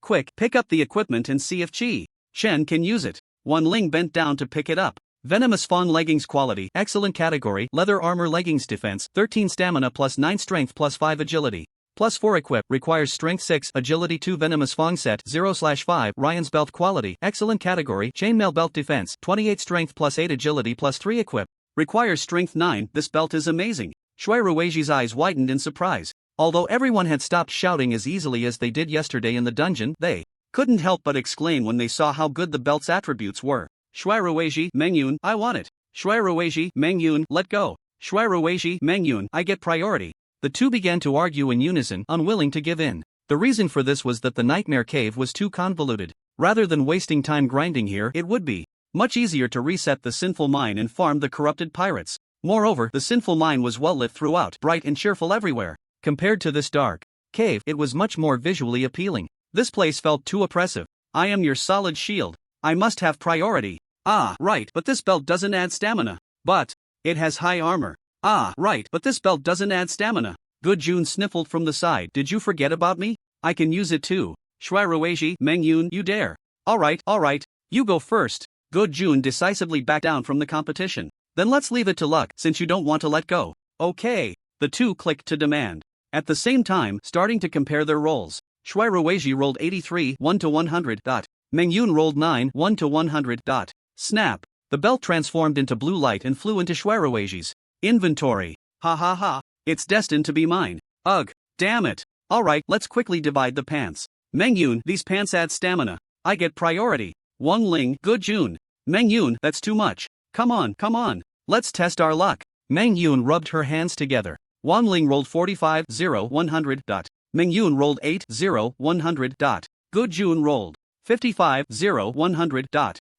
Quick, pick up the equipment and see if Chi-Chen can use it. Wan Ling bent down to pick it up. Venomous fawn leggings quality, excellent category, leather armor leggings defense, 13 stamina plus 9 strength plus 5 agility. Plus 4 equip, requires strength 6, agility 2 venomous fawn set, 0/5, Ryan's belt quality, excellent category, chainmail belt defense, 28 strength plus 8 agility plus 3 equip. Requires strength 9, this belt is amazing. Shui Ruiji's eyes widened in surprise. Although everyone had stopped shouting as easily as they did yesterday in the dungeon, they couldn't help but exclaim when they saw how good the belt's attributes were. Shui Ruiji, Mang Yun, I want it. Shui Ruiji, Mang Yun, let go. Shui Ruiji, Mang Yun, I get priority. The two began to argue in unison, unwilling to give in. The reason for this was that the nightmare cave was too convoluted. Rather than wasting time grinding here, it would be much easier to reset the sinful mine and farm the corrupted pirates. Moreover, the sinful mine was well lit throughout, bright and cheerful everywhere. Compared to this dark cave, it was much more visually appealing. This place felt too oppressive. I am your solid shield. I must have priority. Ah, right, but this belt doesn't add stamina. But it has high armor. Ah, right, but this belt doesn't add stamina. Good Jun sniffled from the side. Did you forget about me? I can use it too. Shui Ruiji, Mang Yun, you dare. Alright, you go first. Good Jun decisively backed down from the competition. Then let's leave it to luck, since you don't want to let go. Okay. The two clicked to demand. At the same time, starting to compare their rolls. Shui Ruiji rolled 83, 1 to 100. Mang Yun rolled 9, 1 to 100. Snap. The belt transformed into blue light and flew into Shui Ruiji's inventory. Ha ha ha. It's destined to be mine. Ugh, damn it. Alright, let's quickly divide the pants. Mang Yun, these pants add stamina. I get priority. Wan Ling, Good Jun. Mang Yun, that's too much. Come on. Let's test our luck. Mang Yun rubbed her hands together. Wan Ling rolled 45, 0, 100. Mang Yun rolled 8, 0, 100. Good Jun rolled 55, 0, 100.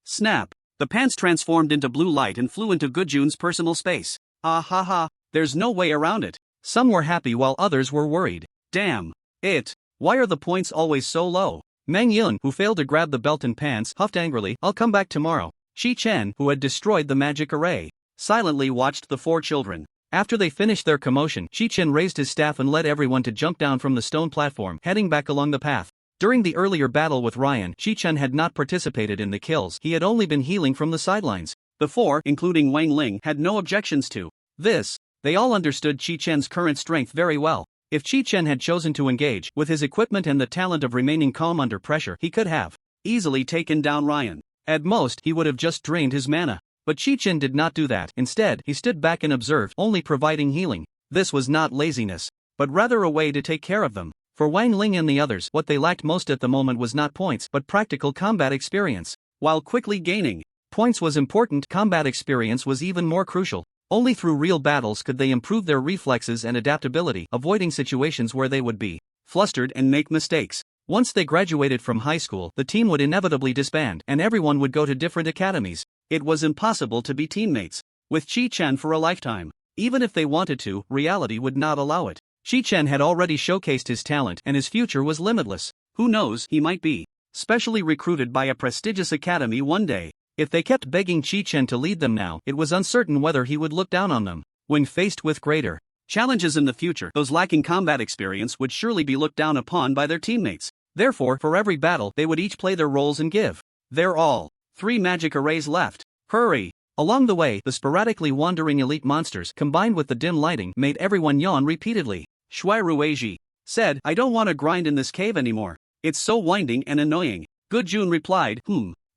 Snap. The pants transformed into blue light and flew into Good Jun's personal space. Ah ha ha. There's no way around it. Some were happy while others were worried. Damn it. Why are the points always so low? Mang Yun, who failed to grab the belt and pants, huffed angrily, I'll come back tomorrow. Chi-Chen, who had destroyed the magic array, silently watched the four children. After they finished their commotion, Chi-Chen raised his staff and led everyone to jump down from the stone platform, heading back along the path. During the earlier battle with Ryan, Chi-Chen had not participated in the kills, he had only been healing from the sidelines. The four, including Wang Ling, had no objections to this. They all understood Chi-Chen's current strength very well. If Chi-Chen had chosen to engage, with his equipment and the talent of remaining calm under pressure, he could have easily taken down Ryan. At most, he would have just drained his mana. But Chi-Chen did not do that. Instead, he stood back and observed, only providing healing. This was not laziness, but rather a way to take care of them. For Wang Ling and the others, what they lacked most at the moment was not points, but practical combat experience. While quickly gaining points was important, combat experience was even more crucial. Only through real battles could they improve their reflexes and adaptability, avoiding situations where they would be flustered and make mistakes. Once they graduated from high school, the team would inevitably disband, and everyone would go to different academies. It was impossible to be teammates with Chi-Chen for a lifetime. Even if they wanted to, reality would not allow it. Chi-Chen had already showcased his talent, and his future was limitless. Who knows, he might be specially recruited by a prestigious academy one day. If they kept begging Chi-Chen to lead them now, it was uncertain whether he would look down on them. When faced with greater challenges in the future, those lacking combat experience would surely be looked down upon by their teammates. Therefore, for every battle, they would each play their roles and give their all. 3 magic arrays left. Hurry! Along the way, the sporadically wandering elite monsters, combined with the dim lighting, made everyone yawn repeatedly. Shui Ruiji, said, I don't want to grind in this cave anymore. It's so winding and annoying. Gujun replied,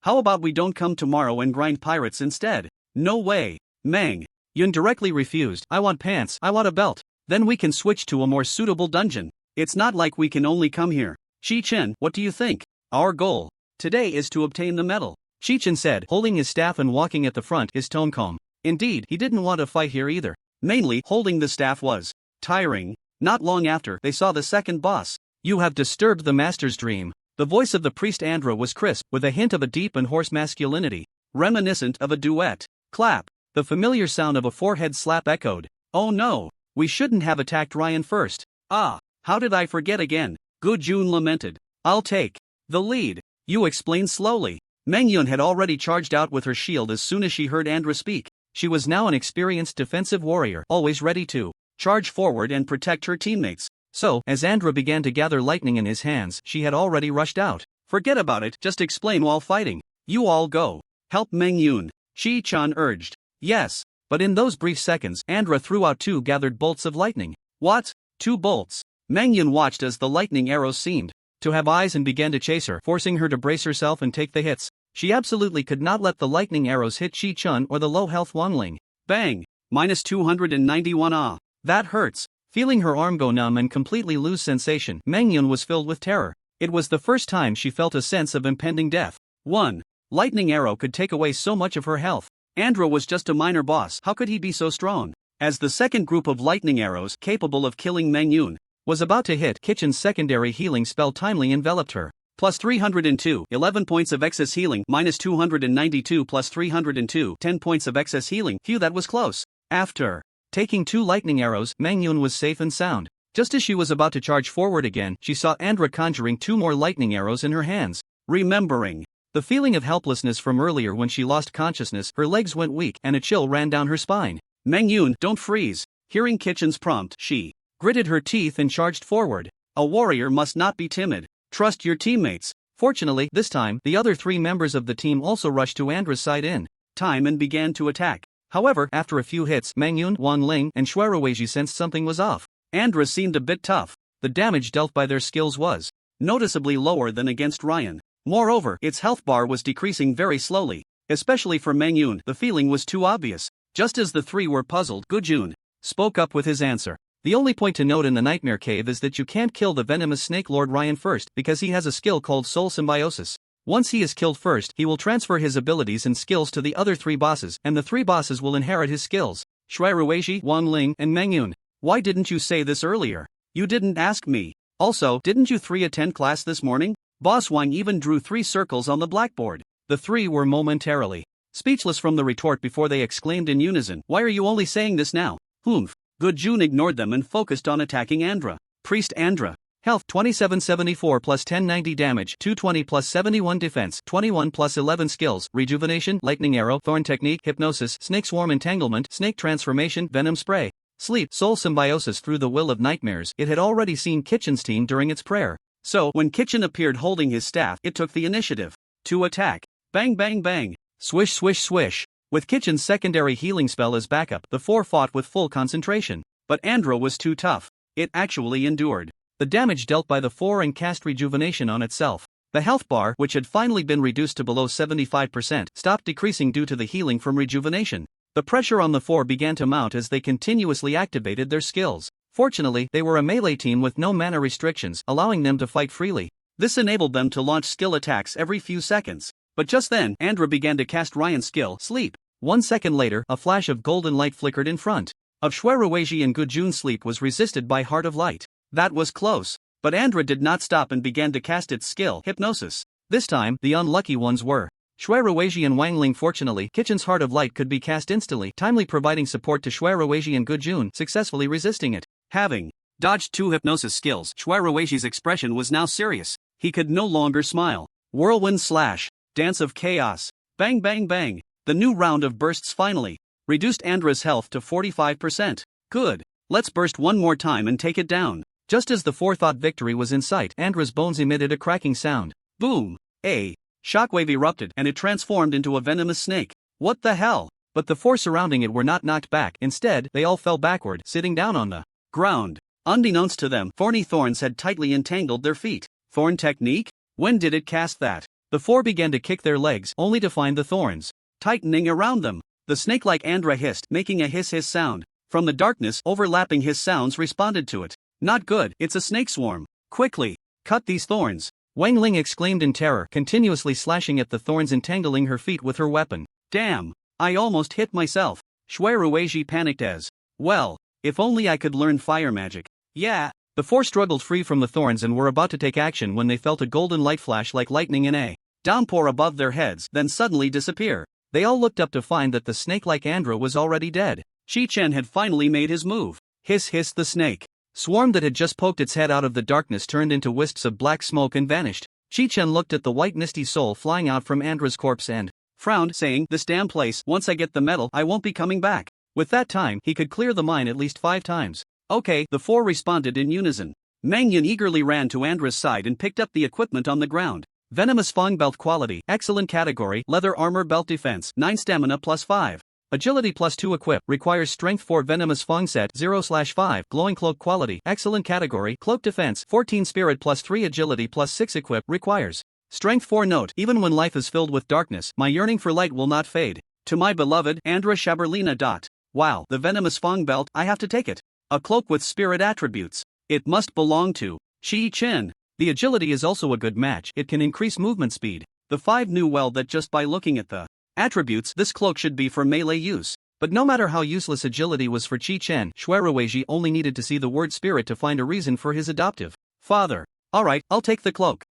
how about we don't come tomorrow and grind pirates instead? No way. Mang Yun directly refused. I want pants, I want a belt. Then we can switch to a more suitable dungeon. It's not like we can only come here. Chi-Chen, what do you think? Our goal today is to obtain the medal, Chi-Chen said, holding his staff and walking at the front, his tone calm. Indeed, he didn't want to fight here either. Mainly, holding the staff was tiring. Not long after, they saw the second boss. You have disturbed the master's dream. The voice of the priest Andra was crisp, with a hint of a deep and hoarse masculinity, reminiscent of a duet. Clap. The familiar sound of a forehead slap echoed. Oh no, we shouldn't have attacked Ryan first. Ah, how did I forget again? Gujun lamented. I'll take the lead. You explained slowly. Mengyun had already charged out with her shield as soon as she heard Andra speak. She was now an experienced defensive warrior, always ready to charge forward and protect her teammates. So, as Andra began to gather lightning in his hands, she had already rushed out. Forget about it, just explain while fighting. You all go. Help Mengyun, Chi-Chen urged. Yes, but in those brief seconds, Andra threw out 2 gathered bolts of lightning. What? 2 bolts? Mengyun watched as the lightning arrows seemed to have eyes and began to chase her, forcing her to brace herself and take the hits. She absolutely could not let the lightning arrows hit Chi-Chen or the low-health Wanling. Bang! Minus 291 ah. That hurts. Feeling her arm go numb and completely lose sensation, Mengyun was filled with terror. It was the first time she felt a sense of impending death. 1 lightning arrow could take away so much of her health. Andra was just a minor boss, how could he be so strong? As the second group of lightning arrows, capable of killing Mengyun, was about to hit, Chi-Chen's secondary healing spell timely enveloped her. Plus 302, 11 points of excess healing, minus 292 plus 302, 10 points of excess healing. Phew, that was close. After taking 2 lightning arrows, Mengyun was safe and sound. Just as she was about to charge forward again, she saw Andra conjuring 2 more lightning arrows in her hands. Remembering the feeling of helplessness from earlier when she lost consciousness, her legs went weak and a chill ran down her spine. Mengyun, don't freeze. Hearing Chi-Chen's prompt, she gritted her teeth and charged forward. A warrior must not be timid. Trust your teammates. Fortunately, this time, the other 3 members of the team also rushed to Andra's side in time and began to attack. However, after a few hits, Mengyun, Wanling, and Shuerueji sensed something was off. Andra seemed a bit tough. The damage dealt by their skills was noticeably lower than against Ryan. Moreover, its health bar was decreasing very slowly. Especially for Mengyun, the feeling was too obvious. Just as the 3 were puzzled, Gujun spoke up with his answer. The only point to note in the Nightmare Cave is that you can't kill the venomous Snake Lord Ryan first because he has a skill called Soul Symbiosis. Once he is killed first, he will transfer his abilities and skills to the other 3 bosses, and the 3 bosses will inherit his skills. Shuerueji, Wanling, and Mengyun. Why didn't you say this earlier? You didn't ask me. Also, didn't you 3 attend class this morning? Boss Wang even drew 3 circles on the blackboard. The 3 were momentarily speechless from the retort before they exclaimed in unison, why are you only saying this now? Humph. Gujun ignored them and focused on attacking Andra. Priest Andra. Health 2774 plus 1090 damage, 220 plus 71 defense, 21 plus 11 skills, rejuvenation, lightning arrow, thorn technique, hypnosis, snake swarm entanglement, snake transformation, venom spray. Sleep, soul symbiosis through the will of nightmares. It had already seen Chi-Chen's team during its prayer. So, when Chi-Chen appeared holding his staff, it took the initiative to attack. Bang bang bang. Swish swish swish. With Chi-Chen's secondary healing spell as backup, the 4 fought with full concentration. But Andra was too tough. It actually endured the damage dealt by the 4 and cast rejuvenation on itself. The health bar, which had finally been reduced to below 75%, stopped decreasing due to the healing from rejuvenation. The pressure on the 4 began to mount as they continuously activated their skills. Fortunately, they were a melee team with no mana restrictions, allowing them to fight freely. This enabled them to launch skill attacks every few seconds. But just then, Andra began to cast Ryan's skill, Sleep. 1 second later, a flash of golden light flickered in front of Shuerueji, and Gujun's sleep was resisted by Heart of Light. That was close. But Andra did not stop and began to cast its skill, Hypnosis. This time, the unlucky ones were Shuerueji and Wanling. Fortunately, Chi-Chen's Heart of Light could be cast instantly, timely providing support to Shuerueji and Gujun, successfully resisting it. Having dodged 2 hypnosis skills, Shuerueji's expression was now serious. He could no longer smile. Whirlwind slash. Dance of chaos. Bang bang bang. The new round of bursts finally reduced Andra's health to 45%. Good. Let's burst one more time and take it down. Just as the forethought victory was in sight, Andra's bones emitted a cracking sound. Boom. A shockwave erupted and it transformed into a venomous snake. What the hell? But the 4 surrounding it were not knocked back. Instead, they all fell backward, sitting down on the ground. Unbeknownst to them, thorny thorns had tightly entangled their feet. Thorn technique? When did it cast that? The four began to kick their legs, only to find the thorns tightening around them. The snake-like Andra hissed, making a hiss-hiss sound. From the darkness, overlapping hiss sounds responded to it. Not good, it's a snake swarm. Quickly, cut these thorns. Wang Ling exclaimed in terror, continuously slashing at the thorns entangling her feet with her weapon. Damn, I almost hit myself. Shui Ruizhi panicked as, well, if only I could learn fire magic. Yeah. The four struggled free from the thorns and were about to take action when they felt a golden light flash like lightning in a downpour above their heads, then suddenly disappear. They all looked up to find that the snake-like Andra was already dead. Chi-Chen had finally made his move. Hiss hiss the snake. Swarm that had just poked its head out of the darkness turned into wisps of black smoke and vanished. Chi-Chen looked at the white misty soul flying out from Andra's corpse and frowned, saying, this damn place, once I get the metal, I won't be coming back. With that time, he could clear the mine at least 5 times. Okay, the four responded in unison. Mangyun eagerly ran to Andra's side and picked up the equipment on the ground. Venomous Fang Belt quality, excellent category, leather armor belt defense, 9 stamina plus 5. Agility plus 2 equip, requires strength 4 Venomous Fang set 0/5, glowing cloak quality, excellent category, cloak defense, 14 spirit plus 3 agility plus 6 equip, requires strength 4 note, even when life is filled with darkness, my yearning for light will not fade. To my beloved, Andra Shaberlina. Wow, the Venomous Fang Belt, I have to take it. A cloak with spirit attributes. It must belong to Chi-Chen. The agility is also a good match, it can increase movement speed. The 5 knew well that just by looking at the attributes, this cloak should be for melee use. But no matter how useless agility was for Chi-Chen, Shueruizhi only needed to see the word spirit to find a reason for his adoptive father. Alright, I'll take the cloak.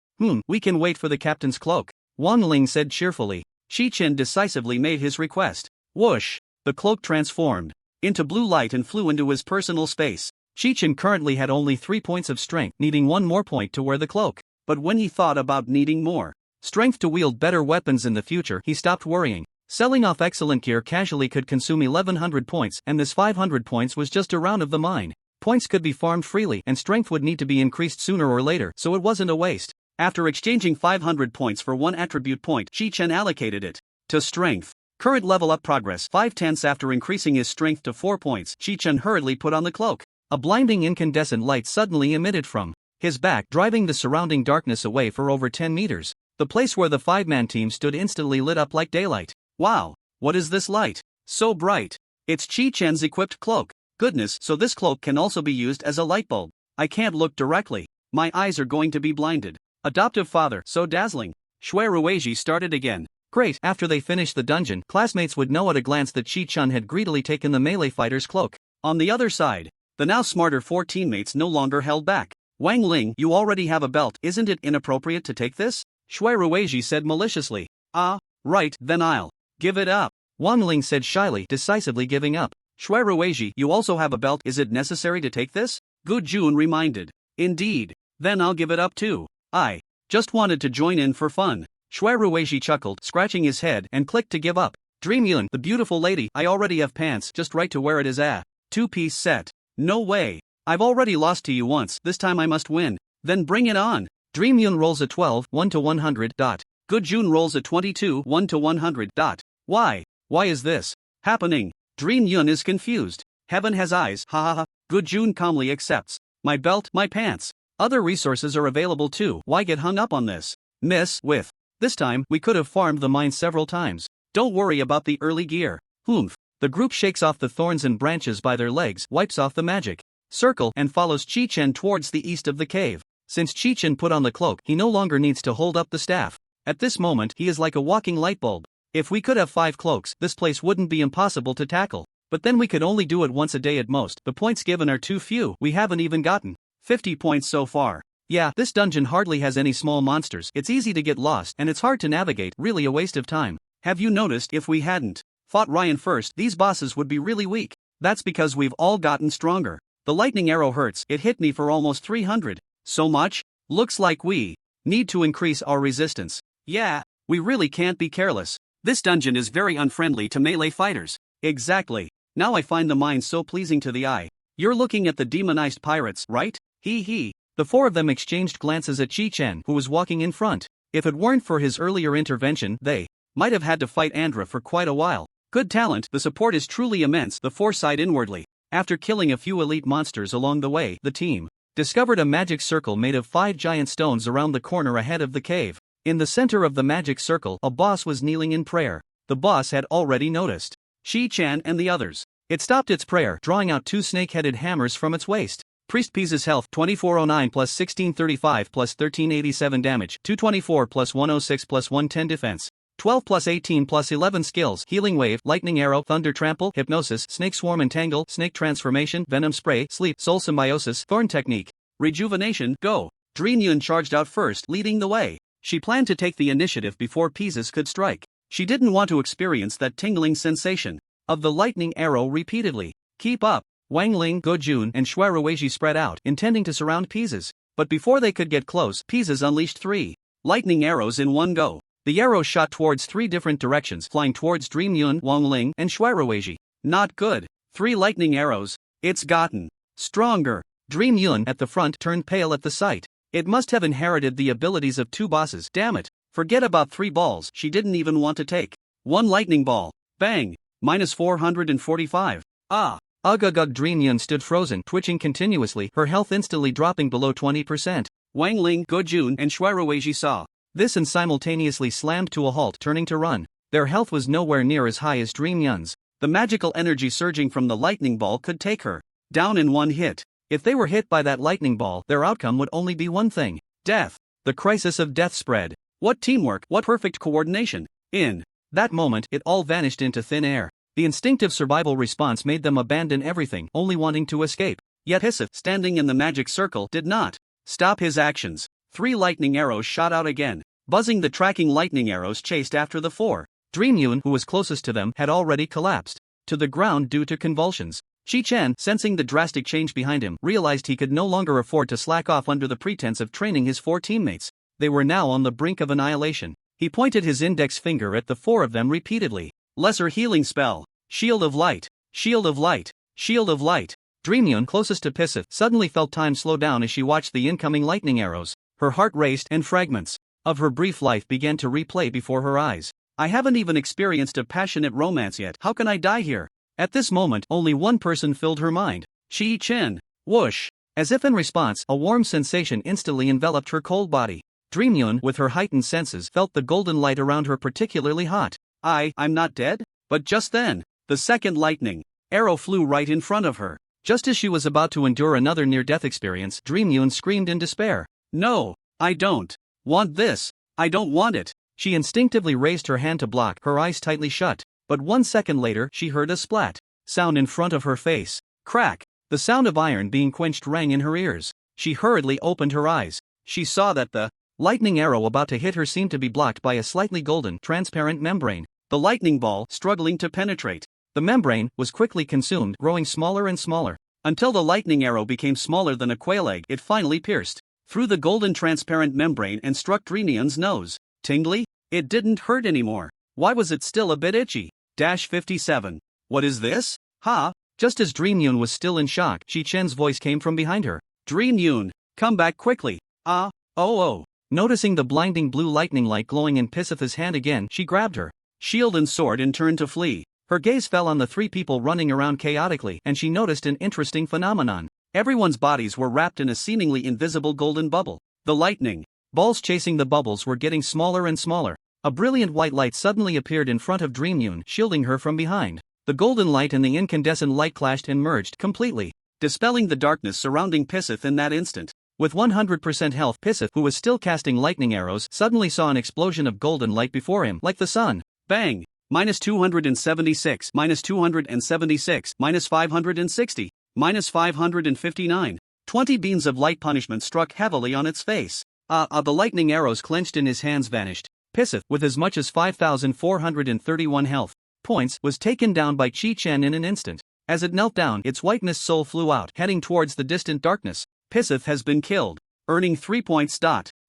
We can wait for the captain's cloak, Wang Ling said cheerfully. Chi-Chen decisively made his request. Whoosh! The cloak transformed into blue light and flew into his personal space. Chi-Chen currently had only 3 points of strength, needing 1 more point to wear the cloak. But when he thought about needing more strength to wield better weapons in the future, he stopped worrying. Selling off excellent gear casually could consume 1100 points, and this 500 points was just a round of the mine. Points could be farmed freely, and strength would need to be increased sooner or later, so it wasn't a waste. After exchanging 500 points for 1 attribute point, Chi-Chen allocated it to strength. Current level up progress 5/10 after increasing his strength to 4 points. Chi-Chen hurriedly put on the cloak. A blinding incandescent light suddenly emitted from his back, driving the surrounding darkness away for over 10 meters. The place where the 5-man team stood instantly lit up like daylight. Wow, what is this light? So bright. It's Chi-Chen's equipped cloak. Goodness, so this cloak can also be used as a light bulb. I can't look directly. My eyes are going to be blinded. Adoptive father, so dazzling. Shueruizhi started again. Great, after they finished the dungeon, classmates would know at a glance that Chi-Chen had greedily taken the melee fighter's cloak. On the other side, the now smarter 4 teammates no longer held back. Wang Ling, you already have a belt, isn't it inappropriate to take this? Shueruizhi said maliciously. Ah, right, then I'll give it up. Wang Ling said shyly, decisively giving up. Shueruizhi, you also have a belt, is it necessary to take this? Gu Jun reminded. Indeed. Then I'll give it up too. I just wanted to join in for fun. Shueruizhi chuckled, scratching his head, and clicked to give up. Dream Yun, the beautiful lady, I already have pants, just right to wear it as a 2-piece set. No way. I've already lost to you once, this time I must win. Then bring it on. Dream Yun rolls a 12, 1 to 100. Gu Jun rolls a 22, 1 to 100. Why? Why is this happening? Dream Yun is confused. Heaven has eyes, ha ha ha. Gu Jun calmly accepts. My belt, my pants. Other resources are available too, why get hung up on this? Miss, with. This time, we could have farmed the mine several times. Don't worry about the early gear. The group shakes off the thorns and branches by their legs, wipes off the magic circle, and follows Chi-Chen towards the east of the cave. Since Chi-Chen put on the cloak, he no longer needs to hold up the staff. At this moment, he is like a walking light bulb. If we could have 5 cloaks, this place wouldn't be impossible to tackle. But then we could only do it once a day at most. The points given are too few, we haven't even gotten 50 points so far. Yeah, this dungeon hardly has any small monsters, it's easy to get lost, and it's hard to navigate, really a waste of time. Have you noticed if we hadn't fought Ryan first, these bosses would be really weak? That's because we've all gotten stronger. The lightning arrow hurts, it hit me for almost 300. So much? Looks like we need to increase our resistance. Yeah, we really can't be careless. This dungeon is very unfriendly to melee fighters. Exactly. Now I find the mine so pleasing to the eye. You're looking at the demonized pirates, right? Hee hee. The 4 of them exchanged glances at Chi-Chen, who was walking in front. If it weren't for his earlier intervention, they might have had to fight Andra for quite a while. Good talent, the support is truly immense, the 4 sighed inwardly. After killing a few elite monsters along the way, the team discovered a magic circle made of 5 giant stones around the corner ahead of the cave. In the center of the magic circle, a boss was kneeling in prayer. The boss had already noticed Chi-Chen and the others. It stopped its prayer, drawing out 2 snake-headed hammers from its waist. Priest P's health 2409 plus 1635 plus 1387 damage, 224 plus 106 plus 110 defense, 12 plus 18 plus 11 skills, healing wave, lightning arrow, thunder trample, hypnosis, snake swarm entangle, snake transformation, venom spray, sleep, soul symbiosis, thorn technique, rejuvenation, go. Dreamyun charged out first, leading the way. She planned to take the initiative before Pieces could strike. She didn't want to experience that tingling sensation of the lightning arrow repeatedly. Keep up. Wang Ling, Gojun, and Shuiruiji spread out, intending to surround Pieces. But before they could get close, Pieces unleashed 3 lightning arrows in one go. The arrows shot towards 3 different directions, flying towards Dreamyun, Wang Ling, and Shuiruiji. Not good. 3 lightning arrows. It's gotten stronger. Dreamyun at the front turned pale at the sight. It must have inherited the abilities of 2 bosses. Damn it. Forget about 3 balls she didn't even want to take. 1 lightning ball. Bang. Minus 445. Ah. Ugh. Dreamyun stood frozen, twitching continuously, her health instantly dropping below 20%. Wang Ling, Gojun, and Shuiruiji saw this and simultaneously slammed to a halt, turning to run. Their health was nowhere near as high as Dreamyun's. The magical energy surging from the lightning ball could take her down in one hit. If they were hit by that lightning ball, their outcome would only be one thing: death. The crisis of death spread. What teamwork, what perfect coordination. In that moment, it all vanished into thin air. The instinctive survival response made them abandon everything, only wanting to escape. Yet Hisith, standing in the magic circle, did not stop his actions. 3 lightning arrows shot out again. Buzzing, the tracking lightning arrows chased after the 4. Dreamyun, who was closest to them, had already collapsed to the ground due to convulsions. Chi-Chen, sensing the drastic change behind him, realized he could no longer afford to slack off under the pretense of training his 4 teammates. They were now on the brink of annihilation. He pointed his index finger at the 4 of them repeatedly. Lesser healing spell. Shield of light. Shield of light. Shield of light. Dreamyun, closest to Pisith, suddenly felt time slow down as she watched the incoming lightning arrows. Her heart raced and fragments of her brief life began to replay before her eyes. I haven't even experienced a passionate romance yet. How can I die here? At this moment, only one person filled her mind. Chi-Chen. Whoosh. As if in response, a warm sensation instantly enveloped her cold body. Dreamyun, with her heightened senses, felt the golden light around her particularly hot. I'm not dead? But just then, the second lightning arrow flew right in front of her. Just as she was about to endure another near-death experience, Dreamyun screamed in despair. No, I don't want this. I don't want it. She instinctively raised her hand to block, her eyes tightly shut. But 1 second later, she heard a splat sound in front of her face. Crack! The sound of iron being quenched rang in her ears. She hurriedly opened her eyes. She saw that the lightning arrow about to hit her seemed to be blocked by a slightly golden, transparent membrane. The lightning ball, struggling to penetrate the membrane, was quickly consumed, growing smaller and smaller, until the lightning arrow became smaller than a quail egg. It finally pierced through the golden transparent membrane and struck Dreamyun's nose. Tingly? It didn't hurt anymore. Why was it still a bit itchy? 57. What is this? Ha! Just as Dreamyun was still in shock, Chi-Chen's voice came from behind her. Dreamyun, come back quickly. Oh. Noticing the blinding blue lightning light glowing in Pisith's hand again, she grabbed her shield and sword and turned to flee. Her gaze fell on the 3 people running around chaotically, and she noticed an interesting phenomenon. Everyone's bodies were wrapped in a seemingly invisible golden bubble. The lightning balls chasing the bubbles were getting smaller and smaller. A brilliant white light suddenly appeared in front of Dreamyun, shielding her from behind. The golden light and the incandescent light clashed and merged completely, dispelling the darkness surrounding Pisith in that instant. With 100% health, Pisith, who was still casting lightning arrows, suddenly saw an explosion of golden light before him, like the sun. Bang! Minus 276, minus 276, minus 560, minus 559. 20 beams of light punishment struck heavily on its face. The lightning arrows clenched in his hands vanished. Pisith, with as much as 5,431 health points, was taken down by Chi-Chen in an instant. As it knelt down, its white mist soul flew out, heading towards the distant darkness. Pisith has been killed, earning 3 points.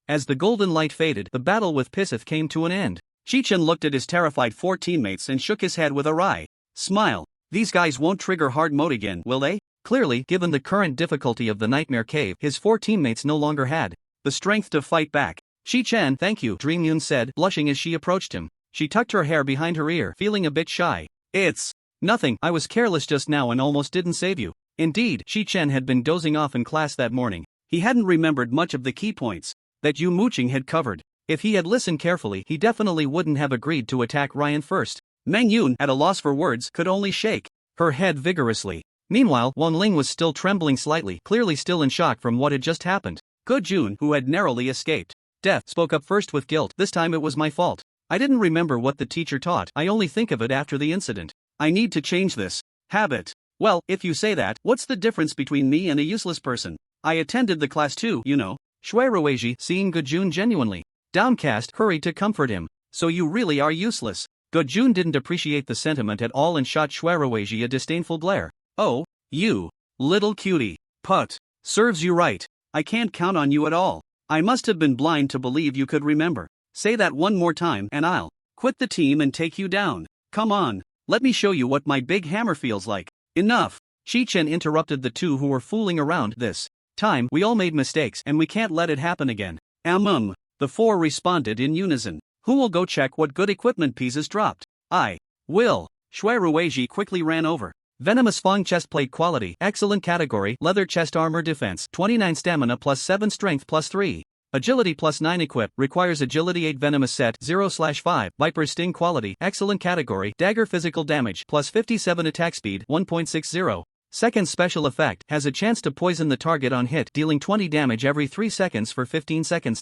As the golden light faded, the battle with Pisith came to an end. Chi-Chen looked at his terrified 4 teammates and shook his head with a wry smile. These guys won't trigger hard mode again, will they? Clearly, given the current difficulty of the Nightmare Cave, his 4 teammates no longer had the strength to fight back. Chi-Chen, thank you, Dreamyun said, blushing as she approached him. She tucked her hair behind her ear, feeling a bit shy. It's Nothing, I was careless just now and almost didn't save you. Indeed, Chi-Chen had been dozing off in class that morning. He hadn't remembered much of the key points that Yu Muqing had covered. If he had listened carefully, he definitely wouldn't have agreed to attack Ryan first. Meng Yun, at a loss for words, could only shake her head vigorously. Meanwhile, Wang Ling was still trembling slightly, clearly still in shock from what had just happened. Ge Jun, who had narrowly escaped death, spoke up first with guilt. This time it was my fault. I didn't remember what the teacher taught. I only think of it after the incident. I need to change this habit. Well, if you say that, what's the difference between me and a useless person? I attended the class too, you know. Shui Ruizhi, seeing Ge Jun genuinely downcast, hurried to comfort him. So you really are useless. Ge Jun didn't appreciate the sentiment at all and shot Shui Ruizhi a disdainful glare. Oh, you little cutie. Put. Serves you right. I can't count on you at all. I must have been blind to believe you could remember. Say that one more time and I'll quit the team and take you down. Come on, let me show you what my big hammer feels like. Enough. Chi-Chen interrupted the two who were fooling around. This time we all made mistakes and we can't let it happen again. The four responded in unison. Who will go check what good equipment pieces dropped? I will. Shui Ruizhi quickly ran over. Venomous Fang chestplate quality, excellent category, leather chest armor defense, 29 stamina plus 7 strength plus 3. Agility plus 9 equip, requires agility 8 venomous set 0/5, Viper sting quality, excellent category, dagger physical damage plus 57 attack speed 1.60. Second special effect, has a chance to poison the target on hit, dealing 20 damage every 3 seconds for 15 seconds.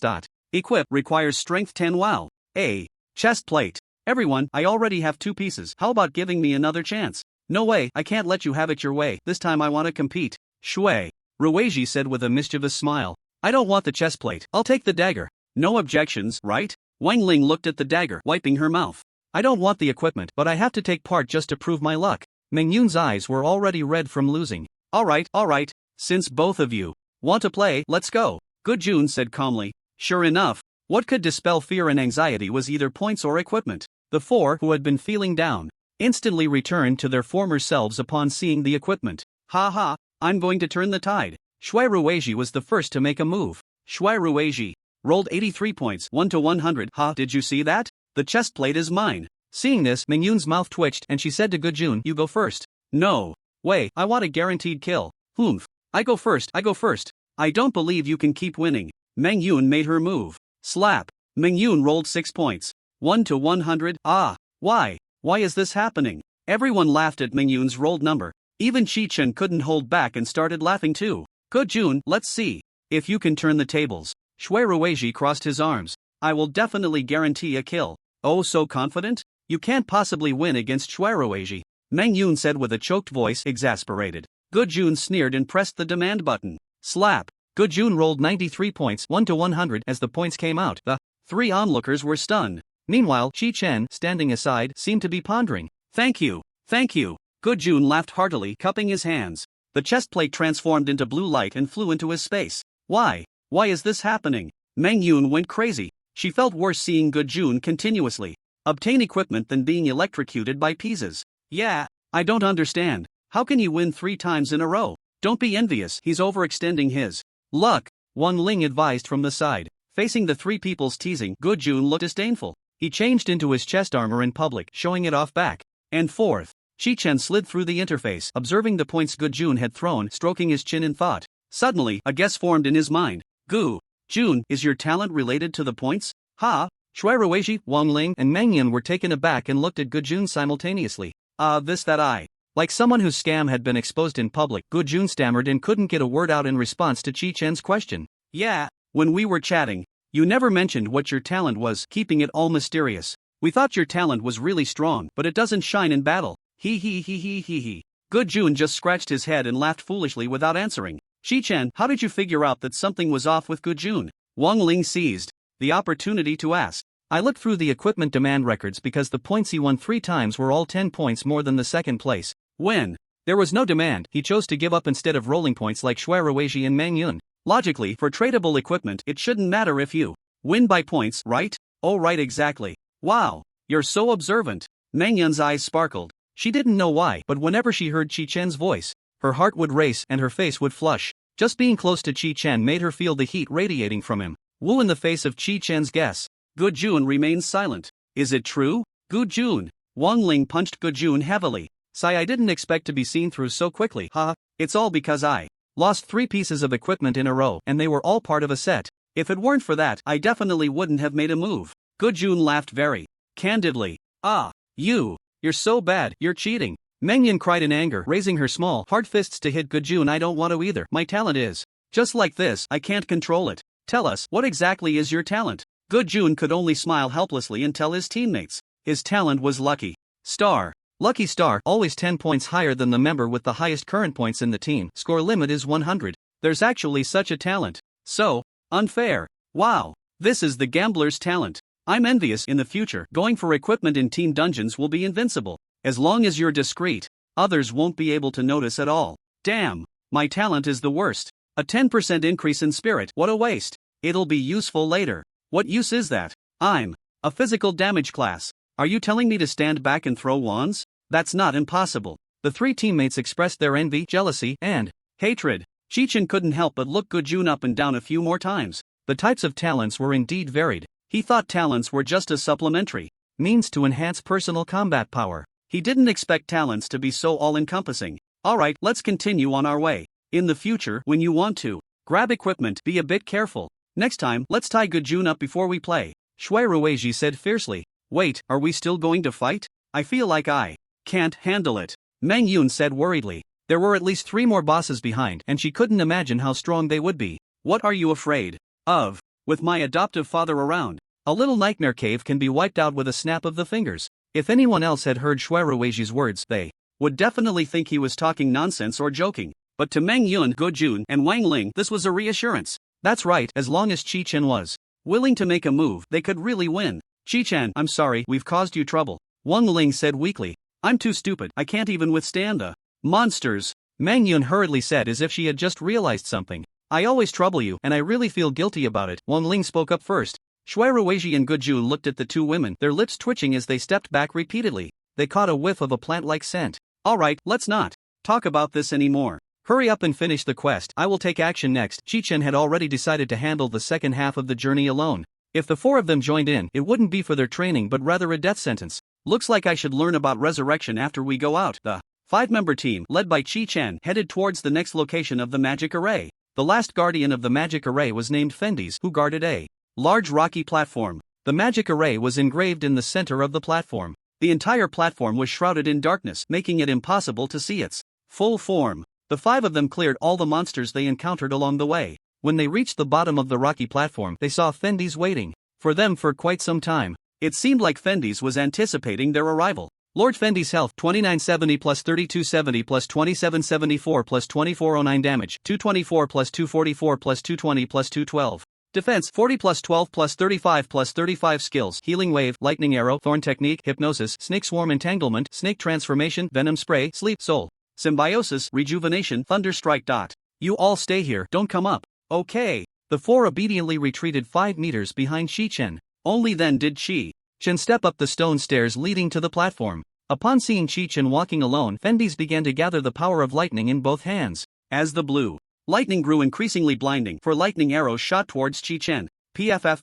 Equip, requires strength 10. Wow. A chest plate. Everyone, I already have 2 pieces, how about giving me another chance? No way, I can't let you have it your way, this time I want to compete. Shui Ruizhi said with a mischievous smile. I don't want the chest plate, I'll take the dagger. No objections, right? Wang Ling looked at the dagger, wiping her mouth. I don't want the equipment, but I have to take part just to prove my luck. Meng Yun's eyes were already red from losing. Alright, since both of you want to play, let's go. Ge Jun said calmly. Sure enough, what could dispel fear and anxiety was either points or equipment. The four who had been feeling down instantly returned to their former selves upon seeing the equipment. Ha, I'm going to turn the tide. Shui Ruizhi was the first to make a move. Shui Ruizhi rolled 83 points, 1 to 100. Ha, did you see that? The chest plate is mine. Seeing this, Meng Yun's mouth twitched and she said to Ge Jun, you go first. No way, I want a guaranteed kill. Humph. I go first. I don't believe you can keep winning. Meng Yun made her move. Slap. Meng Yun rolled 6 points. 1 to 100. Ah, why? Why is this happening? Everyone laughed at Meng Yun's rolled number. Even Chi-Chen couldn't hold back and started laughing too. Ge Jun, let's see if you can turn the tables. Shui Ruizhi crossed his arms. I will definitely guarantee a kill. Oh, so confident? You can't possibly win against Shui Ruizhi. Meng Yun said with a choked voice, exasperated. Ge Jun sneered and pressed the demand button. Slap. Ge Jun rolled 93 points, 1 to 100. As the points came out, the 3 onlookers were stunned. Meanwhile, Chi-Chen, standing aside, seemed to be pondering. Thank you. Ge Jun laughed heartily, cupping his hands. The chest plate transformed into blue light and flew into his space. Why is this happening? Meng Yun went crazy. She felt worse seeing Ge Jun continuously obtain equipment than being electrocuted by pieces. Yeah, I don't understand. How can he win 3 times in a row? Don't be envious, he's overextending his luck. Wang Ling advised from the side. Facing the 3 people's teasing, Ge Jun looked disdainful. He changed into his chest armor in public, showing it off back and forth. Chi-Chen slid through the interface, observing the points Ge Jun had thrown, stroking his chin in thought. Suddenly, a guess formed in his mind. Ge Jun, is your talent related to the points? Ha! Shui Ruizhi, Wang Ling, and Meng Yun were taken aback and looked at Ge Jun simultaneously. Like someone whose scam had been exposed in public, Ge Jun stammered and couldn't get a word out in response to Chi-Chen's question. Yeah, when we were chatting, you never mentioned what your talent was, keeping it all mysterious. We thought your talent was really strong, but it doesn't shine in battle. He. Ge Jun just scratched his head and laughed foolishly without answering. Chi-Chen, how did you figure out that something was off with Ge Jun? Wang Ling seized the opportunity to ask. I looked through the equipment demand records because the points he won 3 times were all 10 points more than the second place. When there was no demand, he chose to give up instead of rolling points like Shui Ruizhi and Meng Yun. Logically, for tradable equipment, it shouldn't matter if you win by points, right? Oh, right, exactly. Wow, you're so observant. Meng Yun's eyes sparkled. She didn't know why, but whenever she heard Chi-Chen's voice, her heart would race and her face would flush. Just being close to Chi-Chen made her feel the heat radiating from him. Woo in the face of Chi-Chen's guess. Ge Jun remained silent. Is it true? Ge Jun. Wang Ling punched Ge Jun heavily. Sigh, I didn't expect to be seen through so quickly. Haha, it's all because I lost 3 pieces of equipment in a row and they were all part of a set. If it weren't for that, I definitely wouldn't have made a move. Gujun laughed very candidly. Ah, you're so bad, you're cheating. Mengyun cried in anger, raising her small, hard fists to hit Gujun. I don't want to either. My talent is just like this, I can't control it. Tell us, what exactly is your talent? Gujun could only smile helplessly and tell his teammates. His talent was Lucky Star. Lucky Star, always 10 points higher than the member with the highest current points in the team. Score limit is 100. There's actually such a talent. So unfair. Wow. This is the gambler's talent. I'm envious. In the future, going for equipment in team dungeons will be invincible. As long as you're discreet, others won't be able to notice at all. Damn, my talent is the worst. A 10% increase in spirit, what a waste. It'll be useful later. What use is that? I'm a physical damage class. Are you telling me to stand back and throw wands? That's not impossible. The 3 teammates expressed their envy, jealousy, and hatred. Chi-Chen couldn't help but look Gujun up and down a few more times. The types of talents were indeed varied. He thought talents were just a supplementary means to enhance personal combat power. He didn't expect talents to be so all-encompassing. Alright, let's continue on our way. In the future, when you want to grab equipment, be a bit careful. Next time, let's tie Gujun up before we play. Shui Rueji said fiercely. Wait, are we still going to fight? I feel like I can't handle it. Meng Yun said worriedly. There were at least 3 more bosses behind, and she couldn't imagine how strong they would be. What are you afraid of? With my adoptive father around, a little nightmare cave can be wiped out with a snap of the fingers. If anyone else had heard Shui Rueji's words, they would definitely think he was talking nonsense or joking. But to Meng Yun, Gujun, and Wang Ling, this was a reassurance. That's right, as long as Chi-Chen was willing to make a move, they could really win. Chi-Chen, I'm sorry, we've caused you trouble. Wang Ling said weakly. I'm too stupid, I can't even withstand the monsters. Meng Yun hurriedly said as if she had just realized something. I always trouble you, and I really feel guilty about it. Wang Ling spoke up first. Shui Rueji and Gujun looked at the 2 women, their lips twitching as they stepped back repeatedly. They caught a whiff of a plant-like scent. Alright, let's not talk about this anymore. Hurry up and finish the quest. I will take action next. Chi-Chen had already decided to handle the second half of the journey alone. If the 4 of them joined in, it wouldn't be for their training but rather a death sentence. Looks like I should learn about resurrection after we go out. The 5-member team, led by Chi-Chen, headed towards the next location of the magic array. The last guardian of the magic array was named Fendis, who guarded a large rocky platform. The magic array was engraved in the center of the platform. The entire platform was shrouded in darkness, making it impossible to see its full form. The 5 of them cleared all the monsters they encountered along the way. When they reached the bottom of the rocky platform, they saw Fendis waiting for them for quite some time. It seemed like Fendis was anticipating their arrival. Lord Fendi's health 2970 plus 3270 plus 2774 plus 2409 damage 224 plus 244 plus 220 plus 212. Defense 40 plus 12 plus 35 skills. Healing wave, lightning arrow, thorn technique, hypnosis, snake swarm entanglement, snake transformation, venom spray, sleep, soul, symbiosis, rejuvenation, thunder strike. You all stay here, don't come up. Okay. The 4 obediently retreated 5 meters behind Chi-Chen. Only then did Chi-Chen step up the stone stairs leading to the platform. Upon seeing Chi-Chen walking alone, Fendis began to gather the power of lightning in both hands. As the blue lightning grew increasingly blinding, 4 lightning arrows shot towards Chi-Chen. PFF.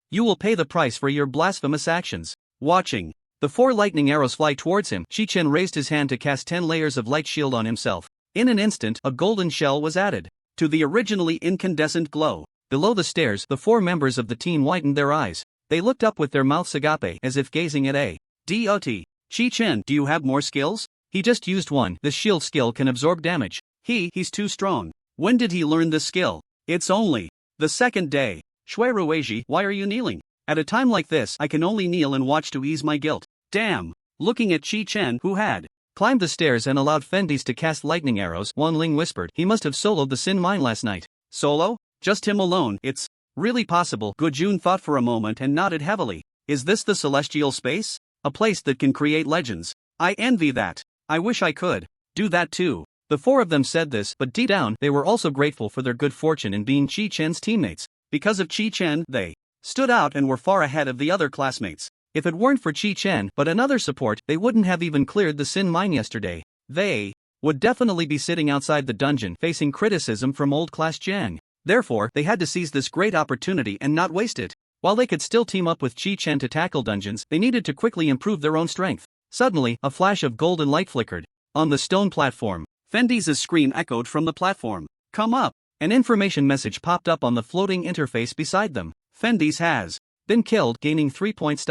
You will pay the price for your blasphemous actions. Watching the 4 lightning arrows fly towards him, Chi-Chen raised his hand to cast 10 layers of light shield on himself. In an instant, a golden shell was added to the originally incandescent glow. Below the stairs, the 4 members of the team widened their eyes. They looked up with their mouths agape as if gazing at a dot. Chi-Chen, do you have more skills? He just used one. This shield skill can absorb damage. He's too strong. When did he learn this skill? It's only the 2nd day. Shui Rueji, why are you kneeling? At a time like this, I can only kneel and watch to ease my guilt. Damn. Looking at Chi-Chen, who had climbed the stairs and allowed Fendis to cast lightning arrows, Wan Ling whispered, he must have soloed the Sin Mine last night. Solo? Just him alone? It's really possible. Gujun thought for a moment and nodded heavily. Is this the celestial space? A place that can create legends. I envy that. I wish I could do that too. The 4 of them said this, but deep down, they were also grateful for their good fortune in being Chi-Chen's teammates. Because of Chi-Chen, they stood out and were far ahead of the other classmates. If it weren't for Chi-Chen, but another support, they wouldn't have even cleared the Sin Mine yesterday. They would definitely be sitting outside the dungeon facing criticism from old class Jiang. Therefore, they had to seize this great opportunity and not waste it. While they could still team up with Chi-Chen to tackle dungeons, they needed to quickly improve their own strength. Suddenly, a flash of golden light flickered. On the stone platform, Fendi's scream echoed from the platform. Come up! An information message popped up on the floating interface beside them. Fendi's has been killed, gaining 3 points.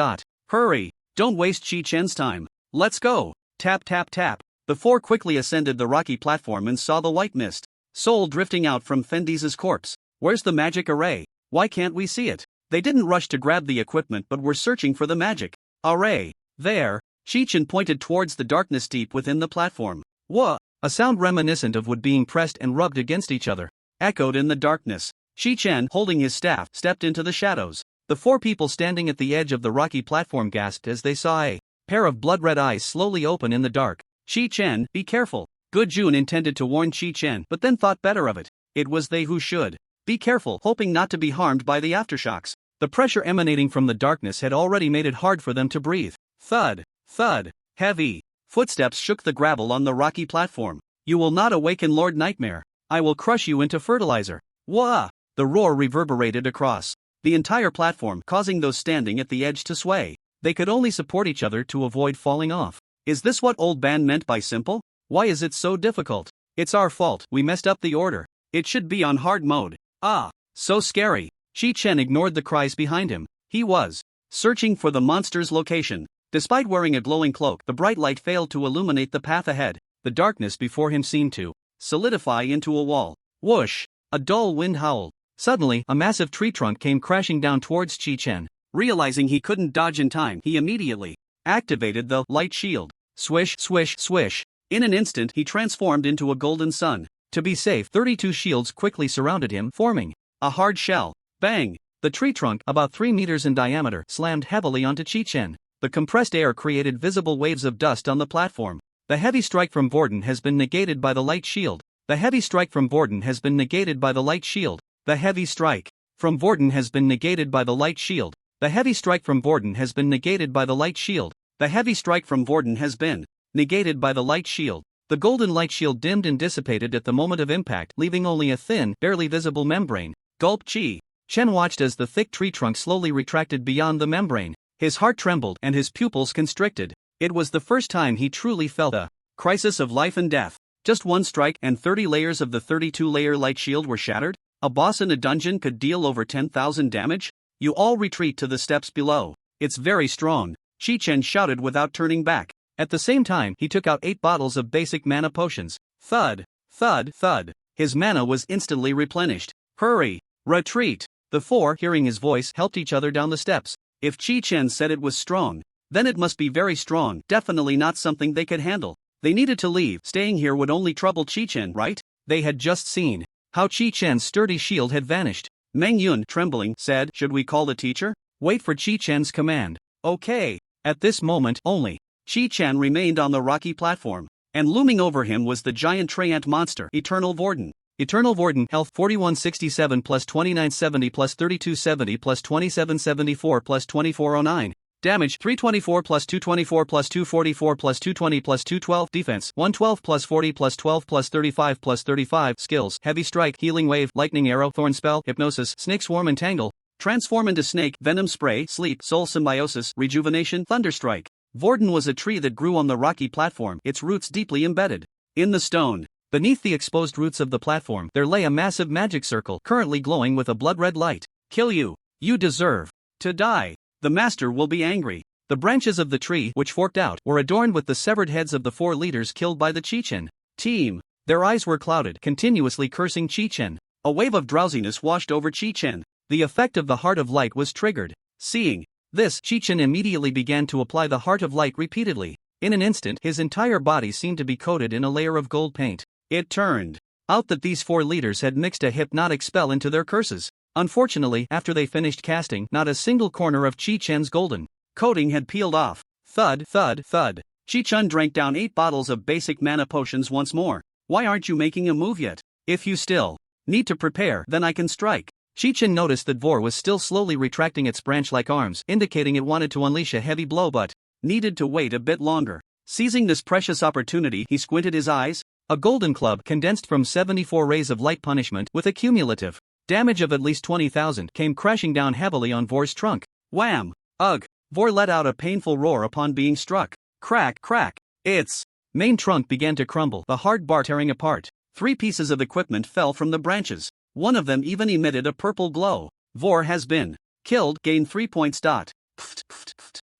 Hurry! Don't waste Chi-Chen's time. Let's go! Tap tap tap. The four quickly ascended the rocky platform and saw the white mist. Soul drifting out from Fendi's corpse. Where's the magic array? Why can't we see it? They didn't rush to grab the equipment but were searching for the magic array. There, Chi-Chen pointed towards the darkness deep within the platform. Wha! A sound reminiscent of wood being pressed and rubbed against each other echoed in the darkness. Chi-Chen, holding his staff, stepped into the shadows. The four people standing at the edge of the rocky platform gasped as they saw a pair of blood-red eyes slowly open in the dark. Chi-Chen, be careful. Good Jun intended to warn Chi-Chen but then thought better of it. It was they who should be careful, hoping not to be harmed by the aftershocks. The pressure emanating from the darkness had already made it hard for them to breathe. Thud, thud, heavy footsteps shook the gravel on the rocky platform. You will not awaken Lord Nightmare. I will crush you into fertilizer. Wah! The roar reverberated across the entire platform, causing those standing at the edge to sway. They could only support each other to avoid falling off. Is this what Old Ban meant by simple? Why is it so difficult? It's our fault, we messed up the order. It should be on hard mode. Ah, so scary. Chi-Chen ignored the cries behind him. He was searching for the monster's location. Despite wearing a glowing cloak, the bright light failed to illuminate the path ahead. The darkness before him seemed to solidify into a wall. Whoosh! A dull wind howled. Suddenly, a massive tree trunk came crashing down towards Chi-Chen. Realizing he couldn't dodge in time, he immediately activated the light shield. Swish, swish, swish. In an instant, he transformed into a golden sun. To be safe, 32 shields quickly surrounded him, forming a hard shell. Bang! The tree trunk, about 3 meters in diameter, slammed heavily onto Chi-Chen. The compressed air created visible waves of dust on the platform. The heavy strike from Vorden has been negated by the light shield. The heavy strike from Vorden has been negated by the light shield. The heavy strike from Vorden has been negated by the light shield. The heavy strike from Vorden has been negated by the light shield. The heavy strike from Vorden has been negated by the light shield. The golden light shield dimmed and dissipated at the moment of impact, leaving only a thin, barely visible membrane. Gulp. Chi-Chen watched as the thick tree trunk slowly retracted beyond the membrane. His heart trembled and his pupils constricted. It was the first time he truly felt a crisis of life and death. Just one strike and 30 layers of the 32-layer light shield were shattered? A boss in a dungeon could deal over 10,000 damage? You all retreat to the steps below. It's very strong, Chi-Chen shouted without turning back. At the same time, he took out 8 bottles of basic mana potions. Thud, thud, thud. His mana was instantly replenished. Hurry, retreat. The four, hearing his voice, helped each other down the steps. If Chi-Chen said it was strong, then it must be very strong, definitely not something they could handle. They needed to leave. Staying here would only trouble Chi-Chen, right? They had just seen how Chi-Chen's sturdy shield had vanished. Meng Yun, trembling, said, "Should we call the teacher?" Wait for Chi-Chen's command. Okay. At this moment, only Chi-Chen remained on the rocky platform, and looming over him was the giant Treyant monster, Eternal Vorden. Eternal Vorden, health 4167 plus 2970 plus 3270 plus 2774 plus 2409. Damage 324 plus 224 plus 244 plus 220 plus 212. Defense 112 plus 40 plus 12 plus 35 plus 35. Skills: Heavy Strike, Healing Wave, Lightning Arrow, Thorn Spell, Hypnosis, Snake Swarm, Entangle. Transform into Snake, Venom Spray, Sleep, Soul Symbiosis, Rejuvenation, Thunderstrike. Vorden was a tree that grew on the rocky platform, its roots deeply embedded in the stone. Beneath the exposed roots of the platform, there lay a massive magic circle, currently glowing with a blood-red light. Kill you. You deserve to die. The master will be angry. The branches of the tree, which forked out, were adorned with the severed heads of the 4 leaders killed by the Chi-Chen team. Their eyes were clouded, continuously cursing Chi-Chen. A wave of drowsiness washed over Chi-Chen. The effect of the Heart of Light was triggered. Seeing this, Chi-Chen immediately began to apply the Heart of Light repeatedly. In an instant, his entire body seemed to be coated in a layer of gold paint. It turned out that these 4 leaders had mixed a hypnotic spell into their curses. Unfortunately, after they finished casting, not a single corner of Chi-Chen's golden coating had peeled off. Thud, thud, thud. Chi-Chen drank down 8 bottles of basic mana potions once more. Why aren't you making a move yet? If you still need to prepare, then I can strike. Chi-Chen noticed that Vor was still slowly retracting its branch-like arms, indicating it wanted to unleash a heavy blow but needed to wait a bit longer. Seizing this precious opportunity, he squinted his eyes. A golden club, condensed from 74 rays of light punishment, with a cumulative damage of at least 20,000, came crashing down heavily on Vor's trunk. Wham! Ugh! Vor let out a painful roar upon being struck. Crack, crack. Its main trunk began to crumble, the hard bar tearing apart. 3 pieces of equipment fell from the branches. One of them even emitted a purple glow. Vor has been killed, gain 3 points.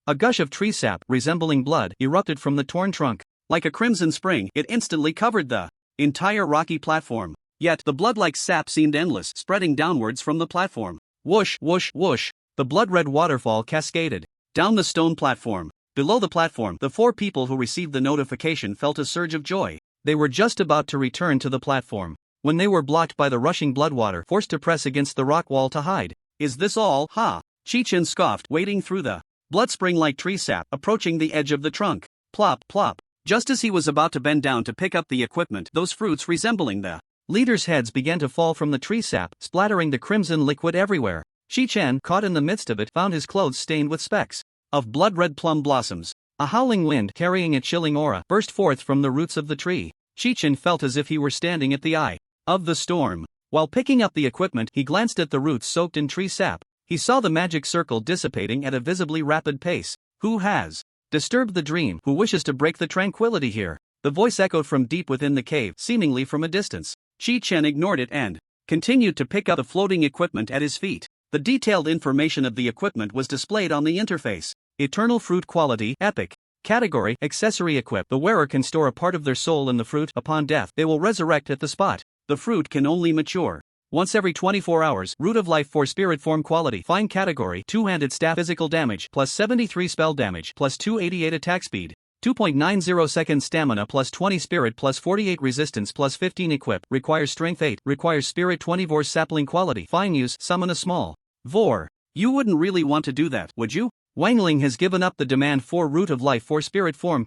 A gush of tree sap, resembling blood, erupted from the torn trunk. Like a crimson spring, it instantly covered the entire rocky platform. Yet, the blood-like sap seemed endless, spreading downwards from the platform. Whoosh, whoosh, whoosh. The blood-red waterfall cascaded down the stone platform. Below the platform, the 4 people who received the notification felt a surge of joy. They were just about to return to the platform when they were blocked by the rushing blood water, forced to press against the rock wall to hide. Is this all? Ha! Chi-Chen scoffed, wading through the blood spring-like tree sap, approaching the edge of the trunk. Plop, plop. Just as he was about to bend down to pick up the equipment, those fruits resembling the leaders' heads began to fall from the tree sap, splattering the crimson liquid everywhere. Chi-Chen, caught in the midst of it, found his clothes stained with specks of blood-red plum blossoms. A howling wind, carrying a chilling aura, burst forth from the roots of the tree. Chi-Chen felt as if he were standing at the eye of the storm. While picking up the equipment, he glanced at the roots soaked in tree sap. He saw the magic circle dissipating at a visibly rapid pace. Who has disturbed the dream? Who wishes to break the tranquility here? The voice echoed from deep within the cave, seemingly from a distance. Chi-Chen ignored it and continued to pick up the floating equipment at his feet. The detailed information of the equipment was displayed on the interface. Eternal fruit quality, epic. Category, accessory equip. The wearer can store a part of their soul in the fruit. Upon death, they will resurrect at the spot. The fruit can only mature once every 24 hours. Root of life for spirit form quality. Fine category, 2-handed staff. Physical damage, plus 73 spell damage, plus 288 attack speed, 2.90 seconds stamina, plus 20 spirit, plus 48 resistance, plus 15 equip. Requires strength 8. Requires spirit 20. Vor sapling quality. Fine use, summon a small Vor. You wouldn't really want to do that, would you? Wang Ling has given up the demand for root of life for spirit form.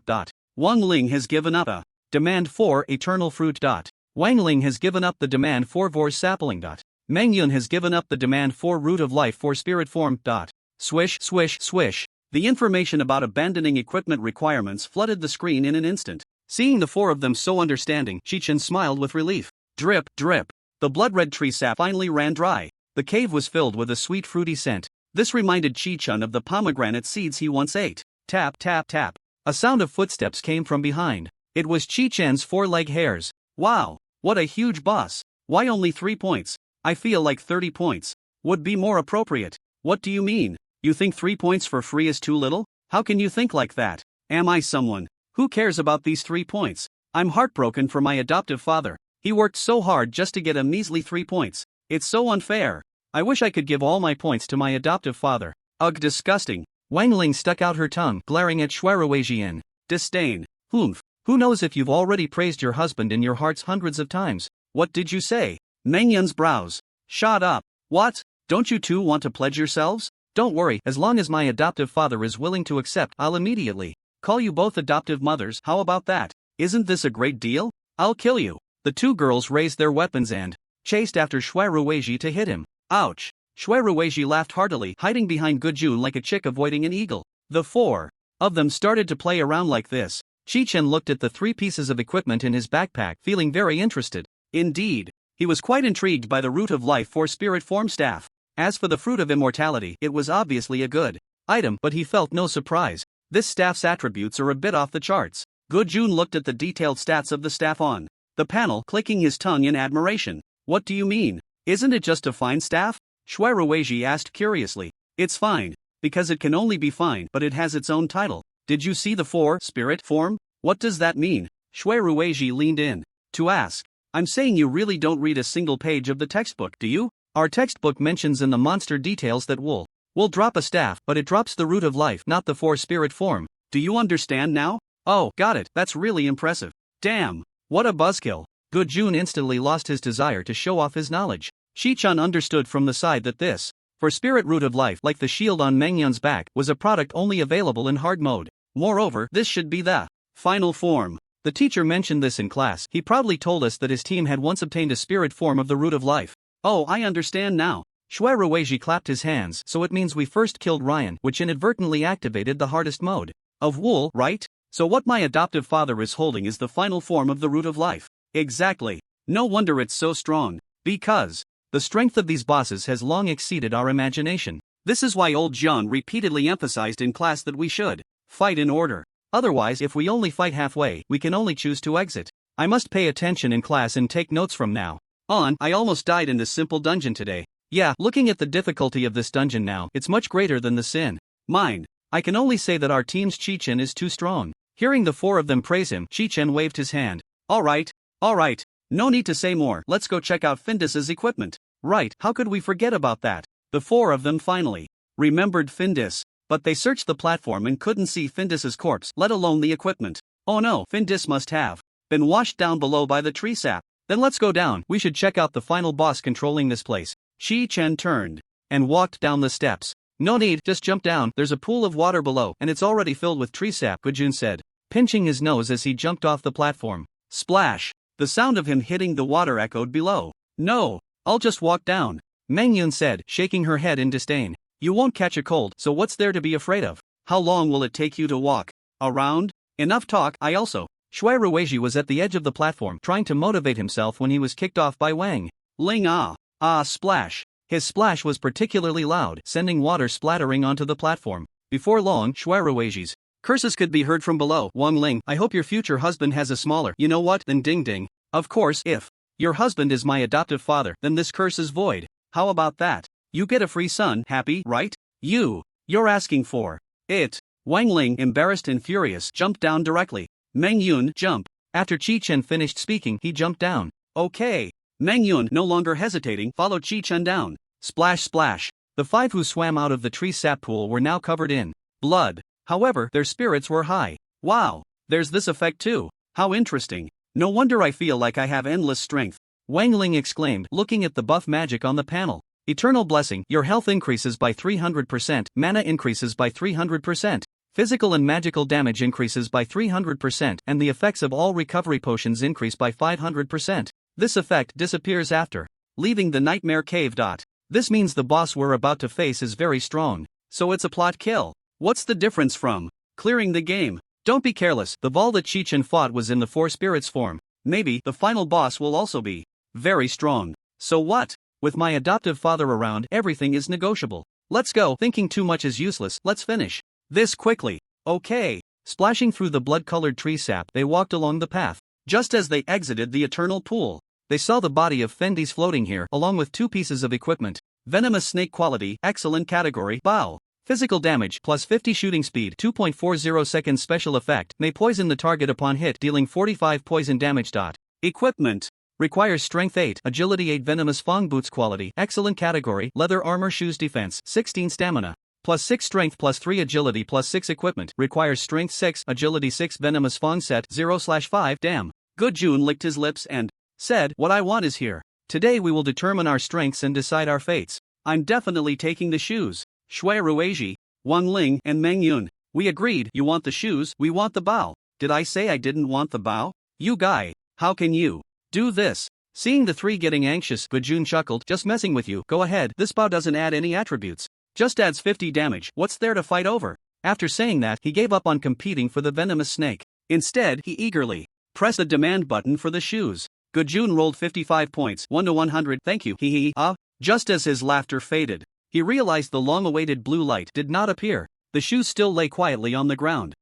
Wang Ling has given up a demand for eternal fruit. Wang Ling has given up the demand for Vor sapling. Meng Yun has given up the demand for root of life for spirit form. Swish, swish, swish. The information about abandoning equipment requirements flooded the screen in an instant. Seeing the 4 of them so understanding, Chi-Chen smiled with relief. Drip, drip. The blood-red tree sap finally ran dry. The cave was filled with a sweet fruity scent. This reminded Chi-Chen of the pomegranate seeds he once ate. Tap, tap, tap. A sound of footsteps came from behind. It was Chi-Chen's 4-leg hairs. Wow, what a huge boss. Why only 3 points? I feel like 30 points would be more appropriate. What do you mean? You think 3 points for free is too little? How can you think like that? Am I someone who cares about these 3 points? I'm heartbroken for my adoptive father. He worked so hard just to get a measly 3 points. It's so unfair. I wish I could give all my points to my adoptive father. Ugh, disgusting. Wang Ling stuck out her tongue, glaring at Shuiruiji in disdain. Humph. Who knows if you've already praised your husband in your hearts hundreds of times? What did you say? Meng Yun's brows shot up. What? Don't you two want to pledge yourselves? Don't worry, as long as my adoptive father is willing to accept, I'll immediately call you both adoptive mothers. How about that? Isn't this a great deal? I'll kill you. The 2 girls raised their weapons and chased after Shuiruiji to hit him. Ouch. Shuiruiji laughed heartily, hiding behind Gujun like a chick avoiding an eagle. The 4 of them started to play around like this. Chi-Chen looked at the 3 pieces of equipment in his backpack, feeling very interested. Indeed, he was quite intrigued by the root of life for spirit form staff. As for the fruit of immortality, it was obviously a good item, but he felt no surprise. This staff's attributes are a bit off the charts. Gujun looked at the detailed stats of the staff on the panel, clicking his tongue in admiration. What do you mean? Isn't it just a fine staff? Shuiruiji asked curiously. It's fine, because it can only be fine, but it has its own title. Did you see the 4 spirit form? What does that mean? Shuiruiji leaned in to ask. I'm saying you really don't read a single page of the textbook, do you? Our textbook mentions in the monster details that will drop a staff, but it drops the root of life, not the 4 spirit form. Do you understand now? Oh, got it. That's really impressive. Damn, what a buzzkill. Gujun instantly lost his desire to show off his knowledge. Chi-Chen understood from the side that this, for spirit root of life, like the shield on Meng Yun's back, was a product only available in hard mode. Moreover, this should be the final form. The teacher mentioned this in class. He proudly told us that his team had once obtained a spirit form of the root of life. Oh, I understand now. Shuiruiji clapped his hands. So it means we first killed Ryan, which inadvertently activated the hardest mode of wool, right? So what my adoptive father is holding is the final form of the root of life. Exactly. No wonder it's so strong. Because the strength of these bosses has long exceeded our imagination. This is why old John repeatedly emphasized in class that we should fight in order. Otherwise, if we only fight halfway, we can only choose to exit. I must pay attention in class and take notes from now on. I almost died in this simple dungeon today. Yeah, looking at the difficulty of this dungeon now, it's much greater than the sin. Mine. I can only say that our team's Chi-Chen is too strong. Hearing the four of them praise him, Chi-Chen waved his hand. Alright. No need to say more, let's go check out Findus's equipment. Right, how could we forget about that? The four of them finally remembered Findus. But they searched the platform and couldn't see Findus's corpse, let alone the equipment. Oh no, Findus must have been washed down below by the tree sap. Then let's go down, we should check out the final boss controlling this place. Chi-Chen turned and walked down the steps. No need, just jump down, there's a pool of water below and it's already filled with tree sap, Gujun said, pinching his nose as he jumped off the platform. Splash! The sound of him hitting the water echoed below. No, I'll just walk down, Mangyun said, shaking her head in disdain. You won't catch a cold, so what's there to be afraid of? How long will it take you to walk around? Enough talk. I also. Shui Ruiji was at the edge of the platform trying to motivate himself when he was kicked off by Wang Ling. Splash. His splash was particularly loud, sending water splattering onto the platform. Before long, Shui Ruiji's curses could be heard from below. Wang Ling, I hope your future husband has a smaller, you know what, than Ding Ding. Of course, if your husband is my adoptive father, then this curse is void. How about that? You get a free son, happy, right? You're asking for it. Wang Ling, embarrassed and furious, jumped down directly. Meng Yun, jump. After Chi-Chen finished speaking, he jumped down. Okay. Meng Yun, no longer hesitating, followed Chi-Chen down. Splash splash. The five who swam out of the tree sap pool were now covered in blood. However, their spirits were high. Wow, there's this effect too. How interesting. No wonder I feel like I have endless strength. Wang Ling exclaimed, looking at the buff magic on the panel. Eternal blessing, your health increases by 300%, mana increases by 300%, physical and magical damage increases by 300%, and the effects of all recovery potions increase by 500%. This effect disappears after leaving the nightmare cave. This means the boss we're about to face is very strong, so it's a plot kill. What's the difference from clearing the game? Don't be careless, the Vol that Chi-Chen fought was in the four spirits form. Maybe the final boss will also be very strong. So what? With my adoptive father around, everything is negotiable. Let's go, thinking too much is useless, let's finish this quickly. Okay. Splashing through the blood-colored tree sap, they walked along the path. Just as they exited the eternal pool, they saw the body of Fendi's floating here, along with two pieces of equipment. Venomous snake quality, excellent category, bow. Physical damage, plus 50 shooting speed, 2.40 seconds special effect, may poison the target upon hit, dealing 45 poison damage. Equipment. Requires strength 8, agility 8, venomous fong boots quality, excellent category, leather armor shoes defense, 16 stamina. Plus 6 strength plus 3 agility plus 6 equipment, requires strength 6, agility 6, venomous fong set, 0/5, damn. Good Jun licked his lips and said, what I want is here. Today we will determine our strengths and decide our fates. I'm definitely taking the shoes. Shui Ruiji, Wang Ling, and Meng Yun. We agreed, you want the shoes, we want the bow. Did I say I didn't want the bow? You guy, how can you do this? Seeing the three getting anxious, Gujun chuckled, just messing with you, go ahead, this bow doesn't add any attributes. Just adds 50 damage, what's there to fight over? After saying that, he gave up on competing for the venomous snake. Instead, he eagerly pressed the demand button for the shoes. Gujun rolled 55 points, 1 to 100, thank you, hee. Just as his laughter faded, he realized the long-awaited blue light did not appear. The shoes still lay quietly on the ground.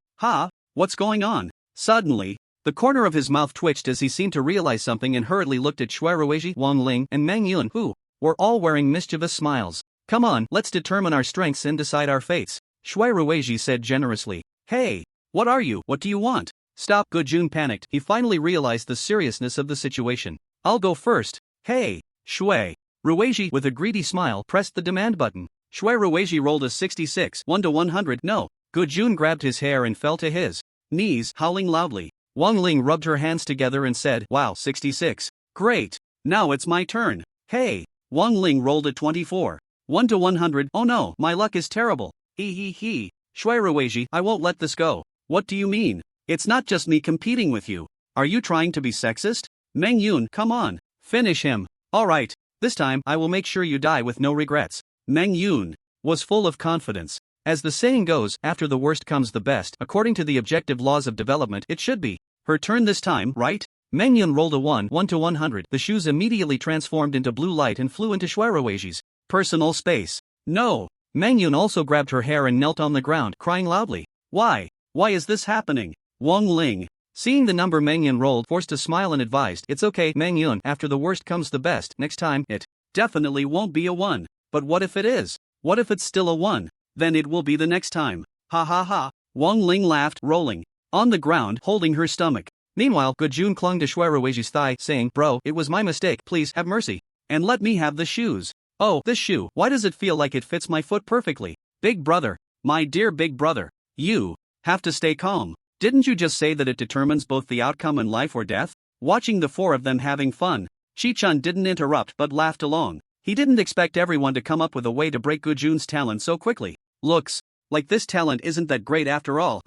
What's going on? Suddenly, the corner of his mouth twitched as he seemed to realize something and hurriedly looked at Shui Ruiji, Wang Ling, and Meng Yun, who were all wearing mischievous smiles. Come on, let's determine our strengths and decide our fates, Shui Ruiji said generously. Hey, what are you? What do you want? Stop, Gujun panicked. He finally realized the seriousness of the situation. I'll go first. Hey, Shui Ruiji, with a greedy smile, pressed the demand button. Shui Ruiji rolled a 66, 1 to 100, no. Gujun grabbed his hair and fell to his knees, howling loudly. Wang Ling rubbed her hands together and said, wow, 66. Great. Now it's my turn. Hey. Wang Ling rolled a 24. 1 to 100, oh no, my luck is terrible. He. Shui Ruiji, I won't let this go. What do you mean? It's not just me competing with you. Are you trying to be sexist? Meng Yun, come on. Finish him. Alright. This time, I will make sure you die with no regrets. Meng Yun was full of confidence. As the saying goes, after the worst comes the best. According to the objective laws of development, it should be her turn this time, right? Meng Yun rolled a 1 to 100. The shoes immediately transformed into blue light and flew into Shui Ruiji's personal space. No! Meng Yun also grabbed her hair and knelt on the ground, crying loudly. Why? Why is this happening? Wang Ling. Seeing the number Meng Yun rolled, forced a smile and advised, "It's okay, Meng Yun, after the worst comes the best, next time, it definitely won't be a 1. But what if it is? What if it's still a 1? Then it will be the next time. Ha ha ha." Wang Ling laughed, rolling on the ground, holding her stomach. Meanwhile, Gujun clung to Shueruiji's thigh, saying, "Bro, it was my mistake, please, have mercy. And let me have the shoes. Oh, this shoe, why does it feel like it fits my foot perfectly? Big brother, my dear big brother, you have to stay calm. Didn't you just say that it determines both the outcome and life or death?" Watching the four of them having fun, Chi-Chen didn't interrupt but laughed along. He didn't expect everyone to come up with a way to break Gujun's talent so quickly. "Looks like this talent isn't that great after all."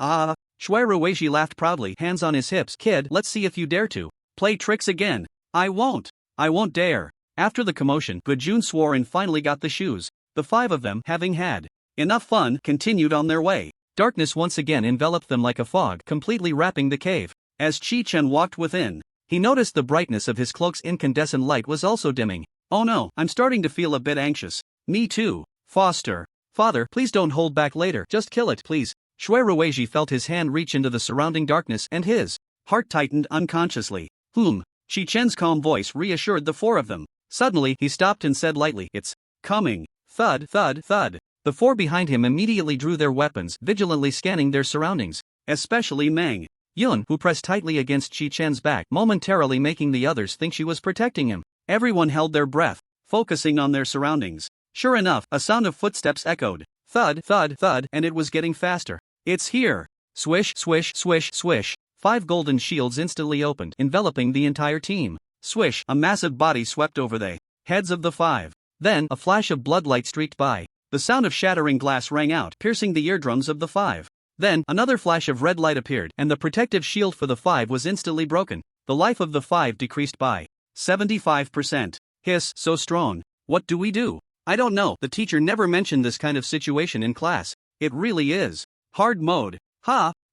Shueruiji laughed proudly, hands on his hips. "Kid, let's see if you dare to play tricks again." I won't dare." After the commotion, Gujun swore and finally got the shoes. The 5 of them, having had enough fun, continued on their way. Darkness once again enveloped them like a fog, completely wrapping the cave. As Chi-Chen walked within, he noticed the brightness of his cloak's incandescent light was also dimming. "Oh no, I'm starting to feel a bit anxious." "Me too, Foster. Father, please don't hold back later, just kill it, please." Shueruiji felt his hand reach into the surrounding darkness and his heart tightened unconsciously. Chi-Chen's calm voice reassured the 4 of them. Suddenly, he stopped and said lightly, "It's coming." Thud, thud, thud. The 4 behind him immediately drew their weapons, vigilantly scanning their surroundings, especially Meng Yun, who pressed tightly against Chi-Chen's back, momentarily making the others think she was protecting him. Everyone held their breath, focusing on their surroundings. Sure enough, a sound of footsteps echoed. Thud, thud, thud, and it was getting faster. "It's here!" Swish, swish, swish, swish. 5 golden shields instantly opened, enveloping the entire team. Swish, a massive body swept over the heads of the 5. Then, a flash of bloodlight streaked by. The sound of shattering glass rang out, piercing the eardrums of the 5. Then, another flash of red light appeared, and the protective shield for the 5 was instantly broken. The life of the 5 decreased by 75%. Hiss, so strong. What do we do? I don't know, the teacher never mentioned this kind of situation in class. It really is hard mode.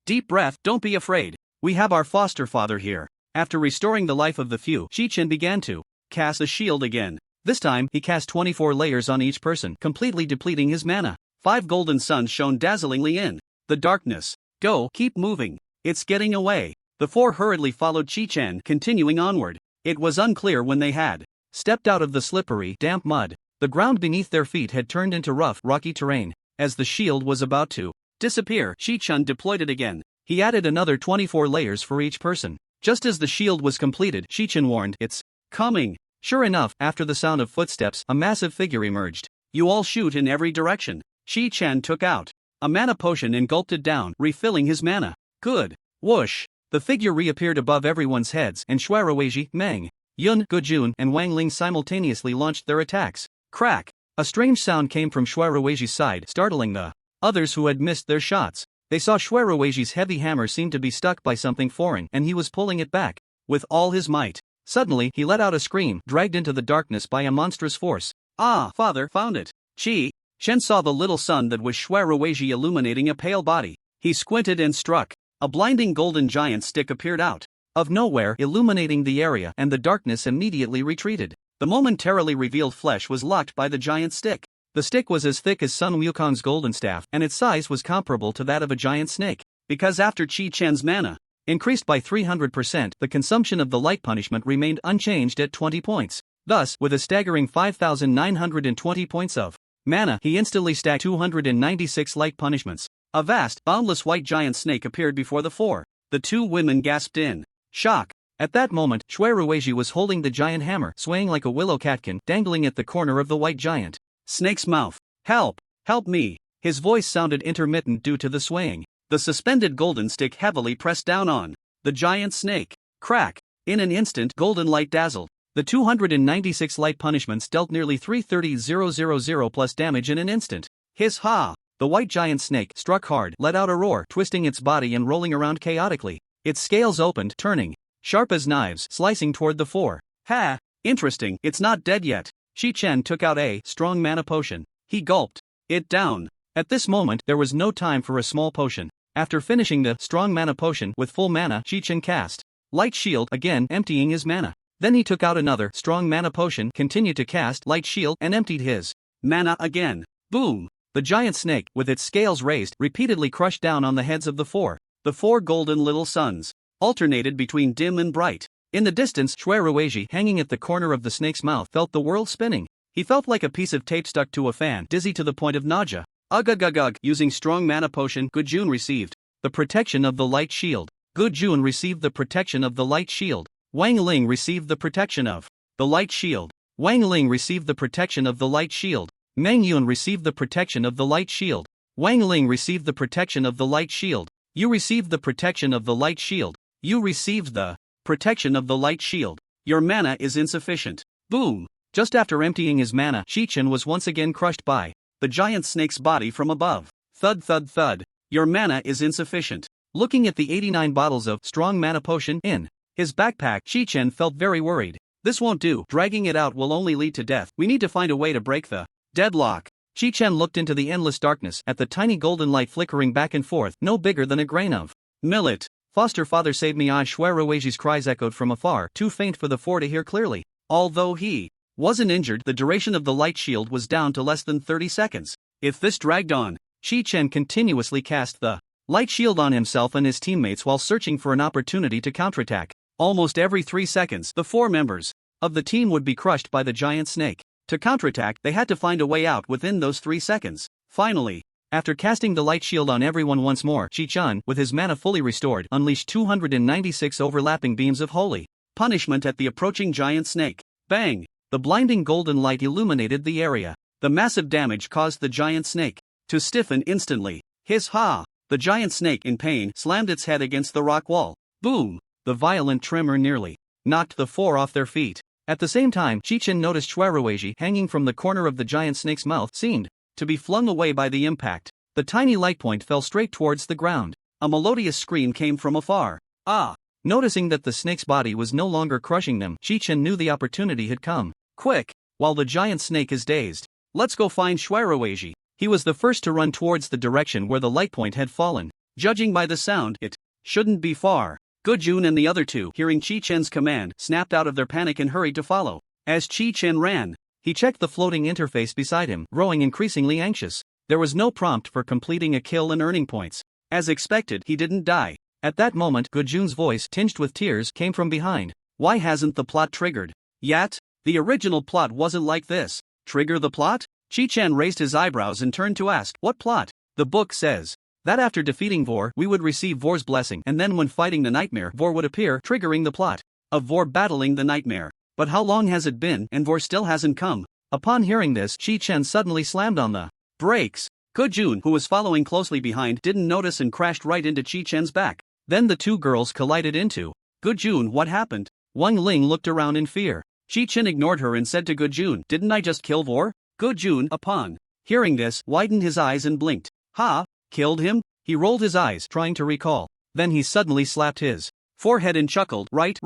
Deep breath, don't be afraid. We have our foster father here. After restoring the life of the few, Chi-Chen began to cast a shield again. This time, he cast 24 layers on each person, completely depleting his mana. 5 golden suns shone dazzlingly in the darkness. "Go, keep moving. It's getting away." The 4 hurriedly followed Chi-Chen, continuing onward. It was unclear when they had stepped out of the slippery, damp mud. The ground beneath their feet had turned into rough, rocky terrain. As the shield was about to disappear, Chi-Chen deployed it again. He added another 24 layers for each person. Just as the shield was completed, Chi-Chen warned, "It's coming." Sure enough, after the sound of footsteps, a massive figure emerged. "You all shoot in every direction." Chi-Chen took out a mana potion and gulped it down, refilling his mana. "Good." Whoosh! The figure reappeared above everyone's heads, and Shueruiji, Meng Yun, Gujun, and Wang Ling simultaneously launched their attacks. Crack! A strange sound came from Shueruiji's side, startling the others who had missed their shots. They saw Shueruiji's heavy hammer seemed to be stuck by something foreign, and he was pulling it back with all his might. Suddenly, he let out a scream, dragged into the darkness by a monstrous force. "Ah, father, found it." Chi-Chen saw the little sun that was Shueruiji illuminating a pale body. He squinted and struck. A blinding golden giant stick appeared out of nowhere, illuminating the area, and the darkness immediately retreated. The momentarily revealed flesh was locked by the giant stick. The stick was as thick as Sun Wukong's golden staff, and its size was comparable to that of a giant snake. Because after Chi-Chen's mana increased by 300%, the consumption of the light punishment remained unchanged at 20 points. Thus, with a staggering 5,920 points of mana, he instantly stacked 296 light punishments. A vast, boundless white giant snake appeared before the 4. The 2 women gasped in shock. At that moment, Shueruiji was holding the giant hammer, swaying like a willow catkin, dangling at the corner of the white giant snake's mouth. "Help! Help me!" His voice sounded intermittent due to the swaying. The suspended golden stick heavily pressed down on the giant snake. Crack! In an instant, golden light dazzled. The 296 light punishments dealt nearly 330,000 plus damage in an instant. Hiss ha! The white giant snake struck hard, let out a roar, twisting its body and rolling around chaotically. Its scales opened, turning sharp as knives, slicing toward the 4. "Ha! Interesting, it's not dead yet." Chi-Chen took out a strong mana potion. He gulped it down. At this moment, there was no time for a small potion. After finishing the strong mana potion with full mana, Chi-Chen cast Light Shield again, emptying his mana. Then he took out another strong mana potion, continued to cast Light Shield, and emptied his mana again. Boom! The giant snake, with its scales raised, repeatedly crushed down on the heads of the 4. The 4 golden little suns alternated between dim and bright. In the distance, Shuerueji, hanging at the corner of the snake's mouth, felt the world spinning. He felt like a piece of tape stuck to a fan, dizzy to the point of nausea. Ugh. Using strong mana potion, Gujun received the protection of the light shield. Gujun received the protection of the light shield. Wang Ling received the protection of the light shield. Wang Ling received the protection of the light shield. Meng Yun received the protection of the light shield. Wang Ling received the protection of the light shield. You received the protection of the light shield. You received the protection of the light shield. Your mana is insufficient. Boom! Just after emptying his mana, Chi-Chen was once again crushed by the giant snake's body from above. Thud. Your mana is insufficient. Looking at the 89 bottles of strong mana potion in his backpack, Chi-Chen felt very worried. This won't do. Dragging it out will only lead to death. We need to find a way to break the deadlock. Chi-Chen looked into the endless darkness at the tiny golden light flickering back and forth, no bigger than a grain of millet. Foster father save me! Shuerueji's cries echoed from afar, too faint for the 4 to hear clearly. Although he wasn't injured, the duration of the light shield was down to less than 30 seconds. If this dragged on, Chi-Chen continuously cast the light shield on himself and his teammates while searching for an opportunity to counterattack. Almost every 3 seconds, the 4 members of the team would be crushed by the giant snake. To counterattack, they had to find a way out within those 3 seconds. Finally, after casting the light shield on everyone once more, Chi-Chen, with his mana fully restored, unleashed 296 overlapping beams of holy punishment at the approaching giant snake. Bang! The blinding golden light illuminated the area. The massive damage caused the giant snake to stiffen instantly. Hiss-ha! The giant snake, in pain, slammed its head against the rock wall. Boom! The violent tremor nearly knocked the 4 off their feet. At the same time, Chi-Chen noticed Shuerueji, hanging from the corner of the giant snake's mouth, seemed to be flung away by the impact. The tiny light point fell straight towards the ground. A melodious scream came from afar. Ah! Noticing that the snake's body was no longer crushing them, Chi-Chen knew the opportunity had come. Quick! While the giant snake is dazed, let's go find Shuerueji. He was the first to run towards the direction where the light point had fallen. Judging by the sound, it shouldn't be far. Gujun and the other 2, hearing Chi-Chen's command, snapped out of their panic and hurried to follow. As Chi-Chen ran, he checked the floating interface beside him, growing increasingly anxious. There was no prompt for completing a kill and earning points. As expected, he didn't die. At that moment, Gujun's voice, tinged with tears, came from behind. Why hasn't the plot triggered yet? The original plot wasn't like this. Trigger the plot? Chi-Chen raised his eyebrows and turned to ask, what plot? The book says that after defeating Vor, we would receive Vor's blessing, and then when fighting the nightmare, Vor would appear, triggering the plot of Vor battling the nightmare. But how long has it been, and Vor still hasn't come? Upon hearing this, Chi-Chen suddenly slammed on the brakes. Gujun, who was following closely behind, didn't notice and crashed right into Chi-Chen's back. Then the 2 girls collided into Gujun. What happened? Wang Ling looked around in fear. Chi-Chen ignored her and said to Gujun, didn't I just kill Vor? Gujun, upon hearing this, widened his eyes and blinked. Ha! Killed him? He rolled his eyes, trying to recall. Then he suddenly slapped his forehead and chuckled. Right.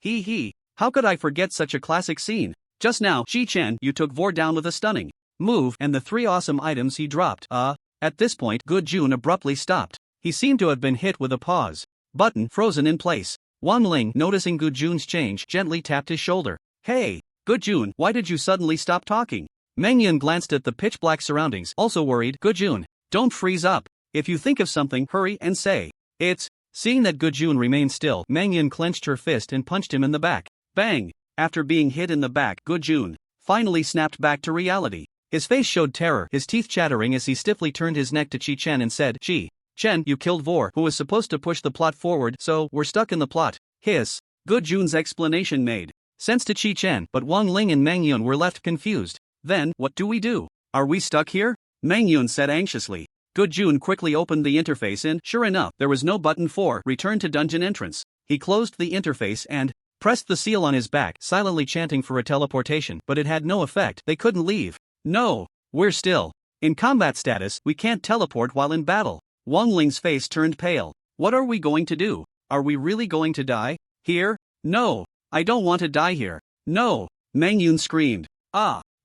He. How could I forget such a classic scene? Just now, Chi-Chen, you took Vor down with a stunning move and the 3 awesome items he dropped. At this point, Gujun abruptly stopped. He seemed to have been hit with a pause button frozen in place. Wang Ling, noticing Gujun's change, gently tapped his shoulder. Hey, Gujun, why did you suddenly stop talking? Meng Yun glanced at the pitch-black surroundings, also worried. Gujun, don't freeze up. If you think of something, hurry and say it's. Seeing that Gujun remained still, Meng Yun clenched her fist and punched him in the back. Bang! After being hit in the back, Gujun finally snapped back to reality. His face showed terror, his teeth chattering as he stiffly turned his neck to Chi-Chen and said, Chi-Chen, you killed Vor, who was supposed to push the plot forward, so we're stuck in the plot. Hiss. Gujun's explanation made sense to Chi-Chen, but Wang Ling and Meng Yun were left confused. Then, what do we do? Are we stuck here? Meng Yun said anxiously. Gujun quickly opened the interface and, sure enough, there was no button for return to dungeon entrance. He closed the interface and pressed the seal on his back, silently chanting for a teleportation, but it had no effect. They couldn't leave. No, we're still in combat status, we can't teleport while in battle. Wang Ling's face turned pale. What are we going to do? Are we really going to die here? No, I don't want to die here. No, Meng Yun screamed.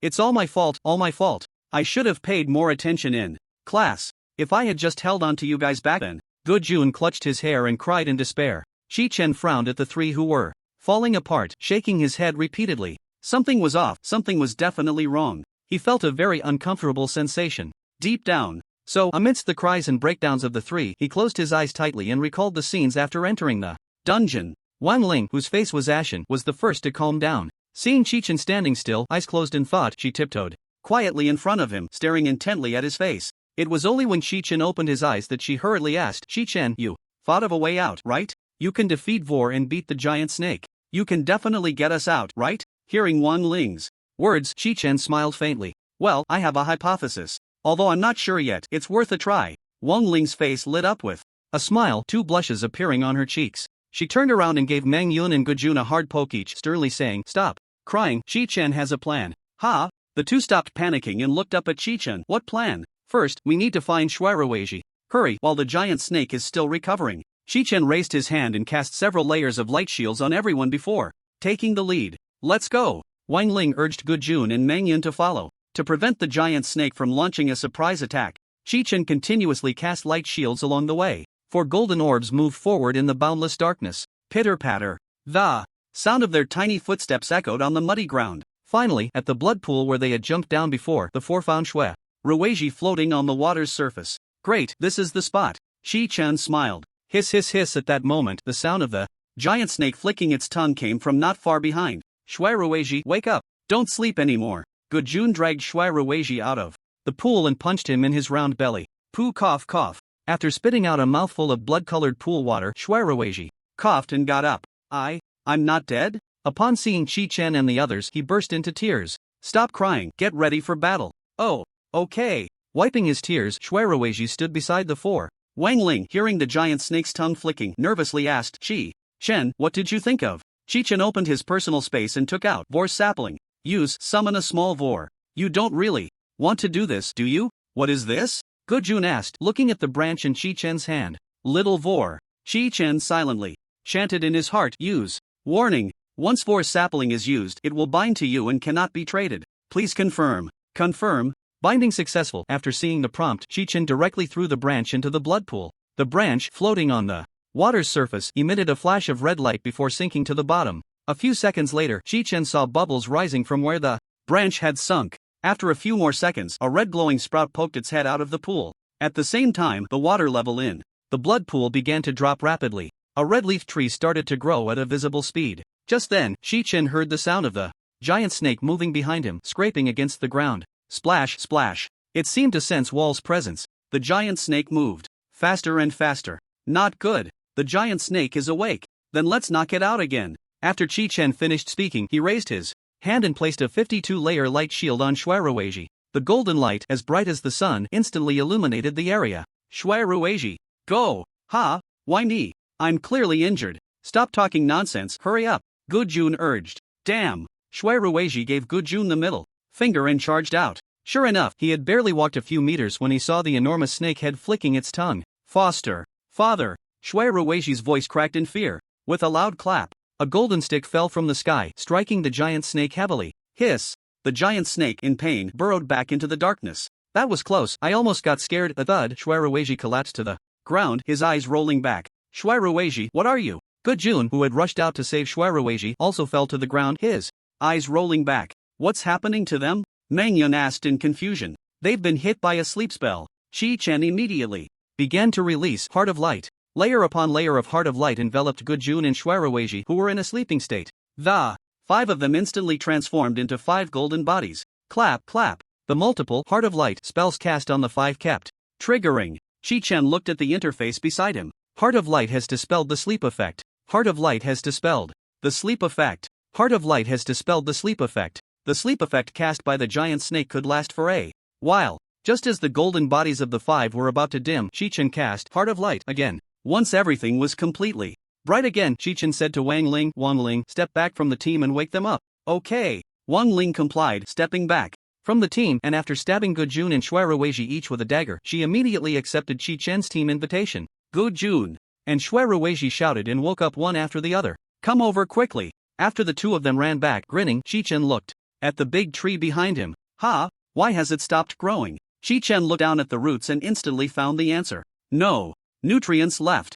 It's all my fault, all my fault. I should have paid more attention in class. If I had just held on to you guys back then. Gujun clutched his hair and cried in despair. Chi-Chen frowned at the 3 who were falling apart, shaking his head repeatedly. Something was off, something was definitely wrong. He felt a very uncomfortable sensation deep down. So, amidst the cries and breakdowns of the three, he closed his eyes tightly and recalled the scenes after entering the dungeon. Wang Ling, whose face was ashen, was the first to calm down. Seeing Chi-Chen standing still, eyes closed in thought, she tiptoed quietly in front of him, staring intently at his face. It was only when Chi-Chen opened his eyes that she hurriedly asked, Chi-Chen, you thought of a way out, right? You can defeat Vor and beat the giant snake. You can definitely get us out, right? Hearing Wang Ling's words, Chi-Chen smiled faintly. Well, I have a hypothesis. Although I'm not sure yet, it's worth a try. Wang Ling's face lit up with a smile, two blushes appearing on her cheeks. She turned around and gave Meng Yun and Gujun a hard poke each, sternly saying, Stop crying, Chi-Chen has a plan. Ha! The two stopped panicking and looked up at Chi-Chen. What plan? First, we need to find Shuiruoji. Hurry, while the giant snake is still recovering. Chi-Chen raised his hand and cast several layers of light shields on everyone before taking the lead. Let's go! Wang Ling urged Gujun and Meng Yun to follow. To prevent the giant snake from launching a surprise attack, Chi-Chen continuously cast light shields along the way. Four golden orbs moved forward in the boundless darkness. Pitter-patter. The sound of their tiny footsteps echoed on the muddy ground. Finally, at the blood pool where they had jumped down before, the four found Shuiruoji floating on the water's surface. Great, this is the spot. Chi-Chen smiled. Hiss hiss hiss. At that moment, the sound of the giant snake flicking its tongue came from not far behind. Shuiruoji, wake up. Don't sleep anymore. Gujun dragged Shuiruoji out of the pool and punched him in his round belly. Poo cough cough. After spitting out a mouthful of blood-colored pool water, Shuiruoji coughed and got up. I'm not dead? Upon seeing Chi-Chen and the others, he burst into tears. Stop crying, get ready for battle. Oh, okay. Wiping his tears, Shuiruoji stood beside the four. Wang Ling, hearing the giant snake's tongue flicking, nervously asked Chi-Chen, what did you think of? Chi-Chen opened his personal space and took out Vor sapling. Use summon a small Vor. You don't really want to do this, do you? What is this? Gujun asked, looking at the branch in Chi-Chen's hand. Little Vor. Chi-Chen silently chanted in his heart, use. Warning. Once Vor sapling is used, it will bind to you and cannot be traded. Please confirm. Confirm. Binding successful. After seeing the prompt, Chi-Chen directly threw the branch into the blood pool. The branch, floating on the water's surface, emitted a flash of red light before sinking to the bottom. A few seconds later, Chi-Chen saw bubbles rising from where the branch had sunk. After a few more seconds, a red glowing sprout poked its head out of the pool. At the same time, the water level in the blood pool began to drop rapidly. A red-leaf tree started to grow at a visible speed. Just then, Chi-Chen heard the sound of the giant snake moving behind him, scraping against the ground. Splash, splash. It seemed to sense Wall's presence. The giant snake moved faster and faster. Not good. The giant snake is awake. Then let's knock it out again. After Chi-Chen finished speaking, he raised his hand and placed a 52-layer light shield on Shuiruoji. The golden light, as bright as the sun, instantly illuminated the area. Shuiruoji, go! Ha! Why me? I'm clearly injured. Stop talking nonsense, hurry up. Gujun urged. Damn! Shuiruoji gave Gujun the middle finger and charged out. Sure enough, he had barely walked a few meters when he saw the enormous snake head flicking its tongue. Foster! Father! Shuiruoji's voice cracked in fear. With a loud clap, a golden stick fell from the sky, striking the giant snake heavily. Hiss! The giant snake, in pain, burrowed back into the darkness. That was close, I almost got scared. A thud. Shuiruoji collapsed to the ground, his eyes rolling back. Shuiruoji, what are you? Gujun, who had rushed out to save Shuiruoji, also fell to the ground, his eyes rolling back. What's happening to them? Meng Yun asked in confusion. They've been hit by a sleep spell. Chi-Chen immediately began to release Heart of Light. Layer upon layer of Heart of Light enveloped Gujun and Shuiruoji, who were in a sleeping state. The five of them instantly transformed into 5 golden bodies. Clap, clap. The multiple Heart of Light spells cast on the 5 kept triggering. Chi-Chen looked at the interface beside him. Heart of Light has dispelled the sleep effect. Heart of Light has dispelled the sleep effect. Heart of Light has dispelled the sleep effect. The sleep effect cast by the giant snake could last for a while. Just as the golden bodies of the 5 were about to dim, Chi-Chen cast Heart of Light again. Once everything was completely bright again, Chi-Chen said to Wang Ling, step back from the team and wake them up. Okay. Wang Ling complied, stepping back from the team, and after stabbing Gujun and Shuiruoji each with a dagger, she immediately accepted Chi-Chen's team invitation. Gujun and Shuiruoji shouted and woke up one after the other. Come over quickly. After the two of them ran back, grinning, Chi-Chen looked at the big tree behind him. Ha! Why has it stopped growing? Chi-Chen looked down at the roots and instantly found the answer. No nutrients left.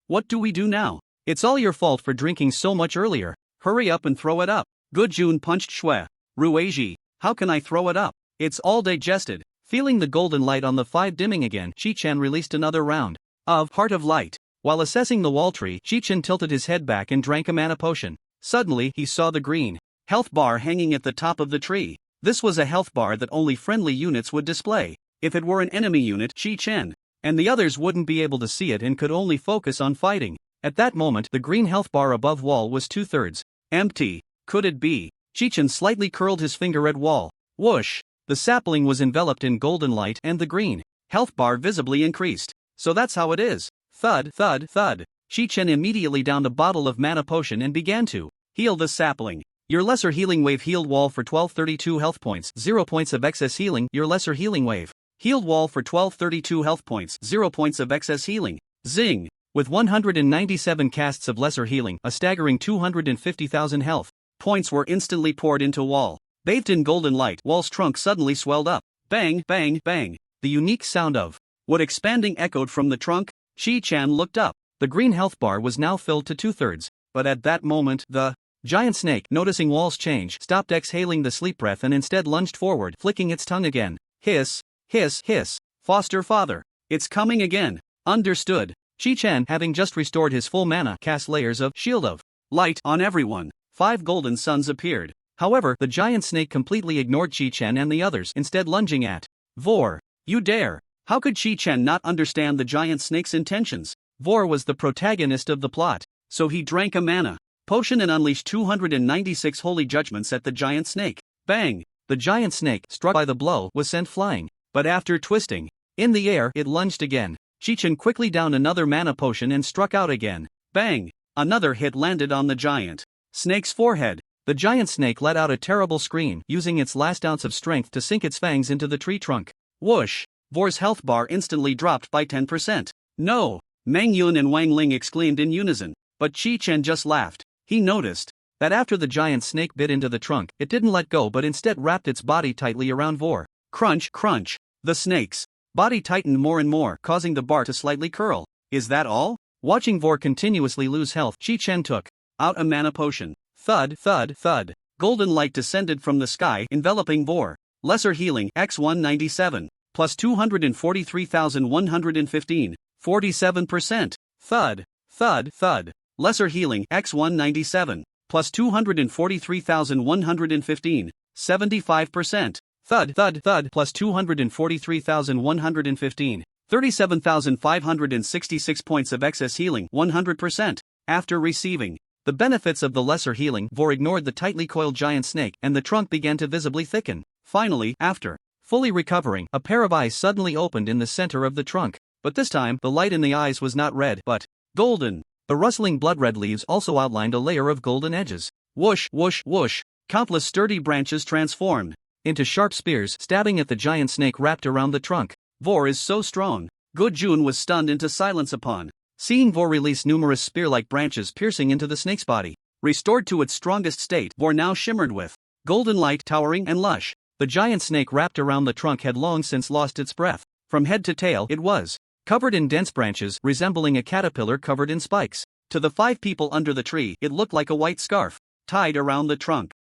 What do we do now? It's all your fault for drinking so much earlier. Hurry up and throw it up. Gujun punched Shuiruoji. How can I throw it up? It's all digested. Feeling the golden light on the 5 dimming again, Chi-Chen released another round of Heart of Light. While assessing the wall tree, Chi-Chen tilted his head back and drank a mana potion. Suddenly, he saw the green health bar hanging at the top of the tree. This was a health bar that only friendly units would display. If it were an enemy unit, Chi-Chen and the others wouldn't be able to see it and could only focus on fighting. At that moment, the green health bar above wall was 2/3 empty. Could it be? Chi-Chen slightly curled his finger at wall. Whoosh! The sapling was enveloped in golden light and the green health bar visibly increased. So that's how it is. Thud, thud, thud. Chi-Chen immediately downed a bottle of mana potion and began to heal the sapling. Your lesser healing wave healed wall for 1232 health points, 0 points of excess healing. Your lesser healing wave healed wall for 1232 health points, 0 points of excess healing. Zing! With 197 casts of lesser healing, a staggering 250,000 health points were instantly poured into wall. Bathed in golden light, wall's trunk suddenly swelled up. Bang, bang, bang. The unique sound of wood expanding echoed from the trunk. Chi-Chen looked up. The green health bar was now filled to 2/3. But at that moment, the giant snake, noticing wall's change, stopped exhaling the sleep breath and instead lunged forward, flicking its tongue again. Hiss, hiss, hiss. Foster father. It's coming again. Understood. Chi-Chen, having just restored his full mana, cast layers of Shield of Light on everyone. 5 golden suns appeared. However, the giant snake completely ignored Chi-Chen and the others, instead lunging at Vor. You dare! How could Chi-Chen not understand the giant snake's intentions? Vor was the protagonist of the plot, so he drank a mana potion and unleashed 296 holy judgments at the giant snake. Bang! The giant snake, struck by the blow, was sent flying. But after twisting in the air, it lunged again. Chi-Chen quickly downed another mana potion and struck out again. Bang! Another hit landed on the giant snake's forehead. The giant snake let out a terrible scream, using its last ounce of strength to sink its fangs into the tree trunk. Whoosh! Vor's health bar instantly dropped by 10%. No! Meng Yun and Wang Ling exclaimed in unison, but Chi-Chen just laughed. He noticed that after the giant snake bit into the trunk, it didn't let go but instead wrapped its body tightly around Vor. Crunch, crunch! The snake's body tightened more and more, causing the bar to slightly curl. Is that all? Watching Vor continuously lose health, Chi-Chen took out a mana potion. Thud, thud, thud. Golden light descended from the sky, enveloping Vor. Lesser healing, X197. Plus 243,115. 47%. Thud, thud, thud. Lesser healing, X197. Plus 243,115. 75%. Thud, thud, thud. Plus 243,115. 37,566 points of excess healing, 100%. After receiving the benefits of the lesser healing, Vor ignored the tightly coiled giant snake, and the trunk began to visibly thicken. Finally, after fully recovering, a pair of eyes suddenly opened in the center of the trunk. But this time, the light in the eyes was not red, but golden. The rustling blood-red leaves also outlined a layer of golden edges. Whoosh, whoosh, whoosh. Countless sturdy branches transformed into sharp spears, stabbing at the giant snake wrapped around the trunk. Vor is so strong. Go-Jun was stunned into silence upon seeing Vor release numerous spear-like branches piercing into the snake's body. Restored to its strongest state, Vor now shimmered with golden light, towering and lush. The giant snake wrapped around the trunk had long since lost its breath. From head to tail, it was covered in dense branches, resembling a caterpillar covered in spikes. To the 5 people under the tree, it looked like a white scarf tied around the trunk.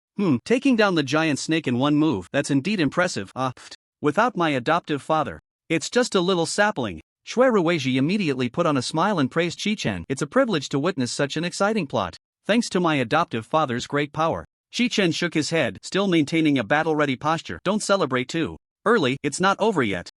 Taking down the giant snake in one move, that's indeed impressive. Without my adoptive father, it's just a little sapling. Shui Ruizhi immediately put on a smile and praised Chi-Chen. It's a privilege to witness such an exciting plot. Thanks to my adoptive father's great power. Chi-Chen shook his head, still maintaining a battle-ready posture. Don't celebrate too early, it's not over yet.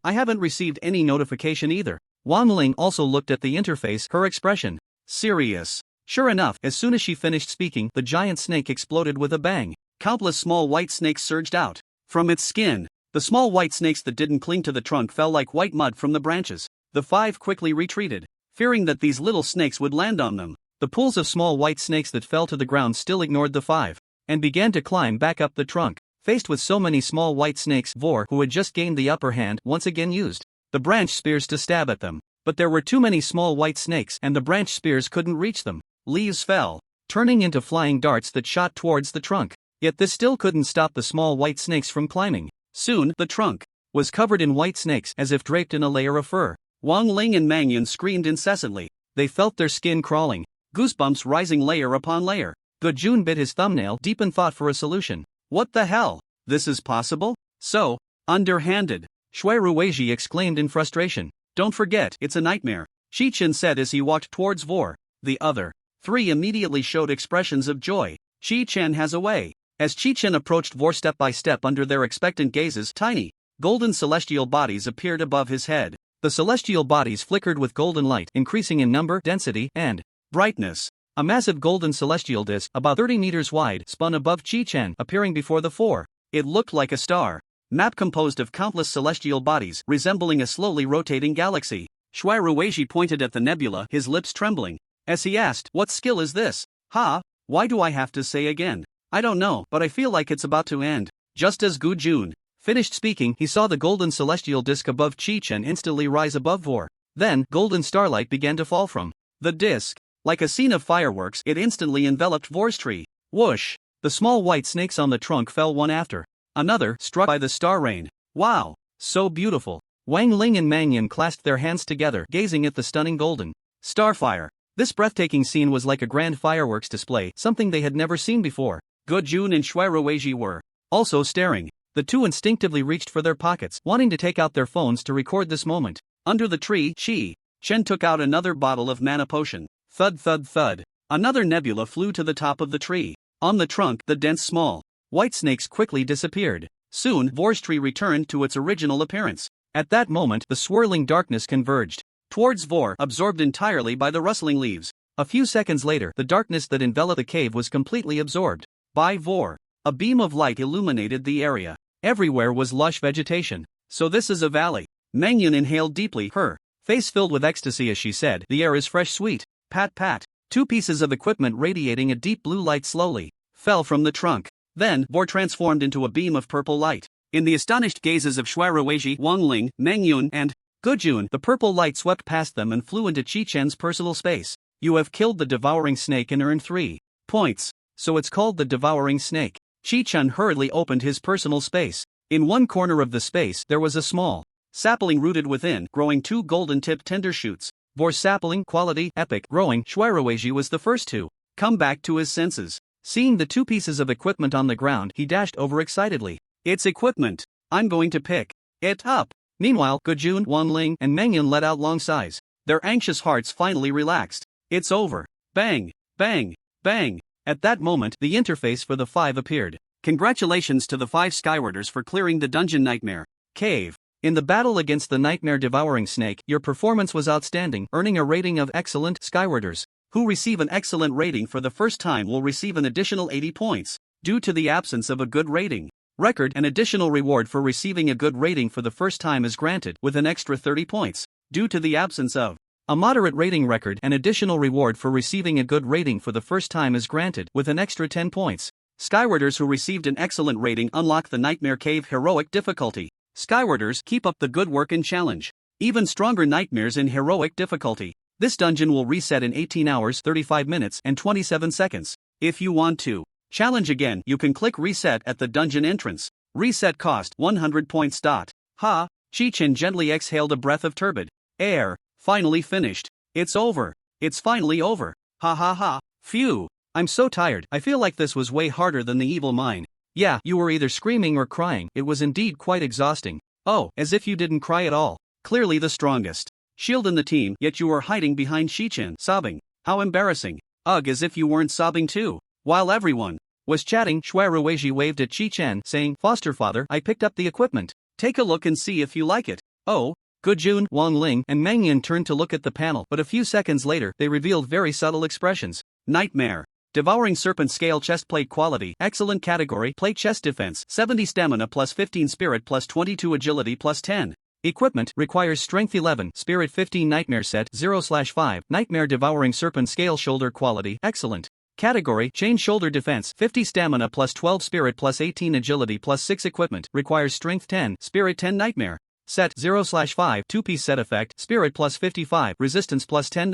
I haven't received any notification either. Wang Ling also looked at the interface, her expression serious. Sure enough, as soon as she finished speaking, the giant snake exploded with a bang. Countless small white snakes surged out from its skin. The small white snakes that didn't cling to the trunk fell like white mud from the branches. The 5 quickly retreated, fearing that these little snakes would land on them. The pools of small white snakes that fell to the ground still ignored the 5 and began to climb back up the trunk. Faced with so many small white snakes, Vor, who had just gained the upper hand, once again used the branch spears to stab at them. But there were too many small white snakes and the branch spears couldn't reach them. Leaves fell, turning into flying darts that shot towards the trunk. Yet this still couldn't stop the small white snakes from climbing. Soon, the trunk was covered in white snakes as if draped in a layer of fur. Wang Ling and Meng Yun screamed incessantly. They felt their skin crawling, goosebumps rising layer upon layer. Go-Jun bit his thumbnail, deep in thought for a solution. What the hell? This is possible? So underhanded. Shui Ruizhi exclaimed in frustration. Don't forget, it's a nightmare, Chi-Chen said as he walked towards Vor. The other three immediately showed expressions of joy. Chi-Chen has a way. As Chi-Chen approached Vor step by step under their expectant gazes, tiny, golden celestial bodies appeared above his head. The celestial bodies flickered with golden light, increasing in number, density, and brightness. A massive golden celestial disk, about 30 meters wide, spun above Chi-Chen, appearing before the four. It looked like a star map composed of countless celestial bodies, resembling a slowly rotating galaxy. Shui Ruizhi pointed at the nebula, his lips trembling, as he asked, "What skill is this? Ha? Why do I have to say again? I don't know, but I feel like it's about to end." Just as Gu Jun finished speaking, he saw the golden celestial disk above Chi-Chen instantly rise above Vor. Then, golden starlight began to fall from the disk. Like a scene of fireworks, it instantly enveloped Vor's tree. Whoosh! The small white snakes on the trunk fell one after another, struck by the star rain. Wow! So beautiful! Wang Ling and Mangyan clasped their hands together, gazing at the stunning golden starfire. This breathtaking scene was like a grand fireworks display, something they had never seen before. Gu Jun and Shui Ruizhi were also staring. The two instinctively reached for their pockets, wanting to take out their phones to record this moment. Under the tree, Chi-Chen took out another bottle of mana potion. Thud thud thud. Another nebula flew to the top of the tree. On the trunk, the dense small white snakes quickly disappeared. Soon, Vor's tree returned to its original appearance. At that moment, the swirling darkness converged towards Vor, absorbed entirely by the rustling leaves. A few seconds later, the darkness that enveloped the cave was completely absorbed by Vor. A beam of light illuminated the area. Everywhere was lush vegetation. So this is a valley. Mangyan inhaled deeply, her face filled with ecstasy as she said, "The air is fresh, sweet." Pat pat. Two pieces of equipment radiating a deep blue light slowly fell from the trunk. Then, Vor transformed into a beam of purple light. In the astonished gazes of Shui Ruizhi, Wang Ling, Mangyun, and Gu Jun, the purple light swept past them and flew into Chi-Chen's personal space. "You have killed the devouring snake and earned 3 points. So it's called the devouring snake." Chi-Chen hurriedly opened his personal space. In one corner of the space, there was a small sapling rooted within, growing 2 golden-tipped tender shoots. Vor's sapling, quality, epic, growing. Shui Ruizhi was the first to come back to his senses. Seeing the 2 pieces of equipment on the ground, he dashed over excitedly. "It's equipment. I'm going to pick it up." Meanwhile, Gu Jun, Wang Ling, and Mangyan let out long sighs. Their anxious hearts finally relaxed. It's over. Bang, bang, bang. At that moment, the interface for the 5 appeared. Congratulations to the 5 Skywarders for clearing the dungeon nightmare cave. In the battle against the nightmare devouring snake, your performance was outstanding, earning a rating of excellent. Skywarders who receive an excellent rating for the first time will receive an additional 80 points. Due to the absence of a good rating record, an additional reward for receiving a good rating for the first time is granted, with an extra 30 points. Due to the absence of a moderate rating record, an additional reward for receiving a good rating for the first time is granted, with an extra 10 points. Skywarders who received an excellent rating unlock the Nightmare Cave Heroic difficulty. Skywarders, keep up the good work and challenge even stronger nightmares in Heroic difficulty. This dungeon will reset in 18 hours, 35 minutes, and 27 seconds. If you want to challenge again, you can click Reset at the dungeon entrance. Reset cost 100 points. Ha! Chi-Chen gently exhaled a breath of turbid air. Finally finished. It's over. It's finally over. Ha ha ha. Phew. I'm so tired. I feel like this was way harder than the evil mine. Yeah, you were either screaming or crying. It was indeed quite exhausting. Oh, as if you didn't cry at all. Clearly the strongest shield in the team, yet you were hiding behind Chi-Chen, sobbing. How embarrassing. Ugh, as if you weren't sobbing too. While everyone was chatting, Shui Ruizhi waved at Chi-Chen, saying, "Foster father, I picked up the equipment. Take a look and see if you like it." Oh. Gu Jun, Wang Ling, and Mangyan turned to look at the panel, but a few seconds later, they revealed very subtle expressions. Nightmare. Devouring Serpent Scale Chestplate Quality, Excellent Category, Plate Chest Defense, 70 Stamina plus 15 Spirit plus 22 Agility plus 10. Equipment, requires Strength 11, Spirit 15 Nightmare Set, 0/5, Nightmare Devouring Serpent Scale Shoulder Quality, Excellent. Category, Chain Shoulder Defense, 50 Stamina plus 12 Spirit plus 18 Agility plus 6 Equipment, requires Strength 10, Spirit 10 Nightmare Set, 0/5, 2-piece set effect, Spirit plus 55, Resistance plus 10.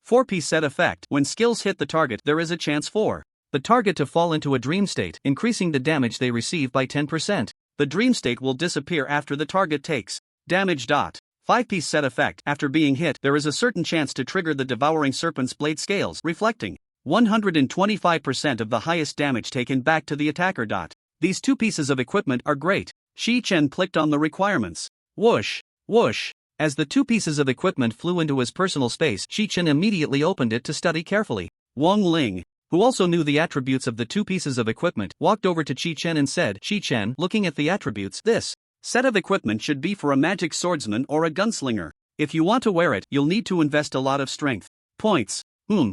4-piece set effect, when skills hit the target, there is a chance for the target to fall into a dream state, increasing the damage they receive by 10%. The dream state will disappear after the target takes damage. 5-piece set effect, after being hit, there is a certain chance to trigger the Devouring Serpent's blade scales, reflecting 125% of the highest damage taken back to the attacker. These 2 pieces of equipment are great. Chi-Chen clicked on the requirements. Whoosh, whoosh. As the two pieces of equipment flew into his personal space, Chi-Chen immediately opened it to study carefully. Wang Ling, who also knew the attributes of the two pieces of equipment, walked over to Chi-Chen and said, Chi-Chen, looking at the attributes, this set of equipment should be for a magic swordsman or a gunslinger. If you want to wear it, you'll need to invest a lot of strength points.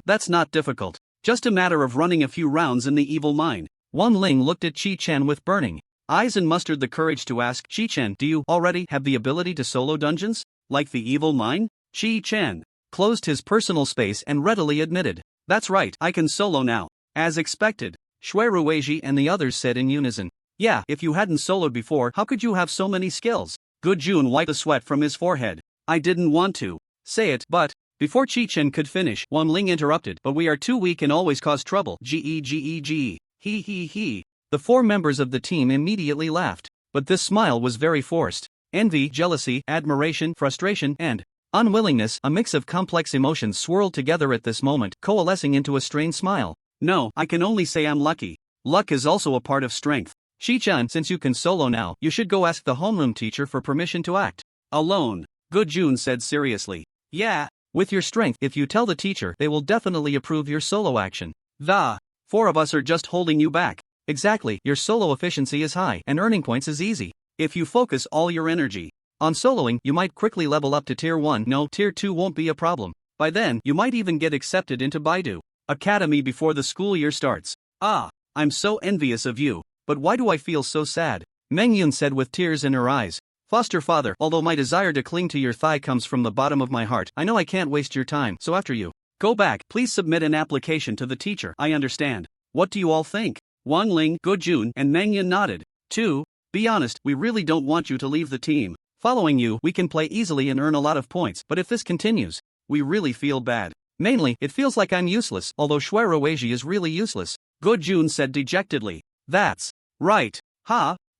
That's not difficult. Just a matter of running a few rounds in the evil mine. Wang Ling looked at Chi-Chen with burning eyes and mustered the courage to ask, Chi-Chen, do you already have the ability to solo dungeons? Like the evil mine? Chi-Chen closed his personal space and readily admitted, that's right, I can solo now. As expected, Shui Ruiji and the others said in unison. Yeah, if you hadn't soloed before, how could you have so many skills? Good Jun wiped the sweat from his forehead. I didn't want to say it, but before Chi-Chen could finish, Wang Ling interrupted, but we are too weak and always cause trouble. Gee. He. The four members of the team immediately laughed, but this smile was very forced. Envy, jealousy, admiration, frustration, and unwillingness, a mix of complex emotions swirled together at this moment, coalescing into a strained smile. No, I can only say I'm lucky. Luck is also a part of strength. Chi-Chen, since you can solo now, you should go ask the homeroom teacher for permission to act alone. Good Jun said seriously. Yeah, with your strength, if you tell the teacher, they will definitely approve your solo action. The four of us are just holding you back. Exactly, your solo efficiency is high, and earning points is easy. If you focus all your energy on soloing, you might quickly level up to Tier 1. No, Tier 2 won't be a problem. By then, you might even get accepted into Baidu Academy before the school year starts. I'm so envious of you, but why do I feel so sad? Meng Yun said with tears in her eyes. Foster father, although my desire to cling to your thigh comes from the bottom of my heart, I know I can't waste your time, so after you go back, please submit an application to the teacher. I understand. What do you all think? Wang Ling, Good Jun, and Meng Yun nodded. Be honest, we really don't want you to leave the team. Following you, we can play easily and earn a lot of points, but if this continues, we really feel bad. Mainly, it feels like I'm useless, although Shui Ruiji is really useless. Good Jun said dejectedly. That's right.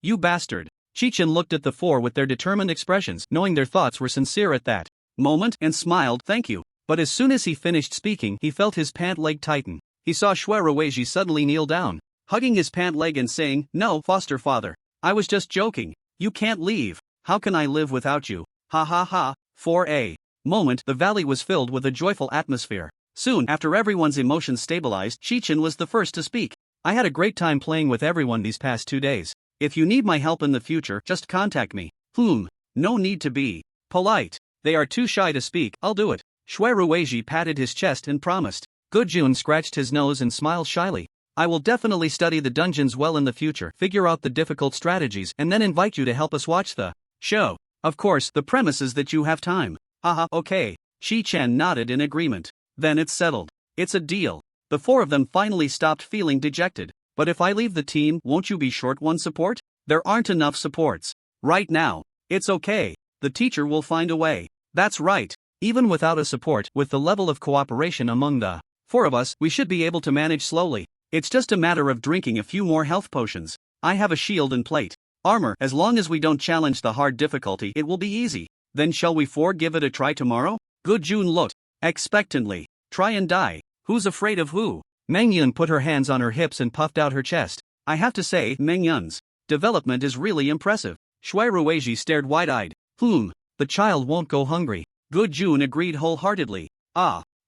You bastard. Chi-Chen looked at the four with their determined expressions, knowing their thoughts were sincere at that moment, and smiled, thank you. But as soon as he finished speaking, he felt his pant leg tighten. He saw Shui Ruiji suddenly kneel down, hugging his pant leg and saying, no, foster father. I was just joking. You can't leave. How can I live without you? Ha. For a moment, the valley was filled with a joyful atmosphere. Soon after everyone's emotions stabilized, Chi-Chen was the first to speak. I had a great time playing with everyone these past 2 days. If you need my help in the future, just contact me. No need to be polite. They are too shy to speak, I'll do it. Shui Ruiji patted his chest and promised. Good Jun scratched his nose and smiled shyly. I will definitely study the dungeons well in the future, figure out the difficult strategies, and then invite you to help us watch the show. Of course, the premise is that you have time. Okay. Chi-Chen nodded in agreement. Then it's settled. It's a deal. The four of them finally stopped feeling dejected. But if I leave the team, won't you be short one support? There aren't enough supports right now. It's okay. The teacher will find a way. That's right. Even without a support, with the level of cooperation among the four of us, we should be able to manage slowly. It's just a matter of drinking a few more health potions. I have a shield and plate armor. As long as we don't challenge the hard difficulty, it will be easy. Then shall we four give it a try tomorrow? Good Jun looked expectantly. Try and die. Who's afraid of who? Meng Yun put her hands on her hips and puffed out her chest. I have to say, Meng Yun's development is really impressive. Shui Ruiji stared wide-eyed. The child won't go hungry. Good Jun agreed wholeheartedly.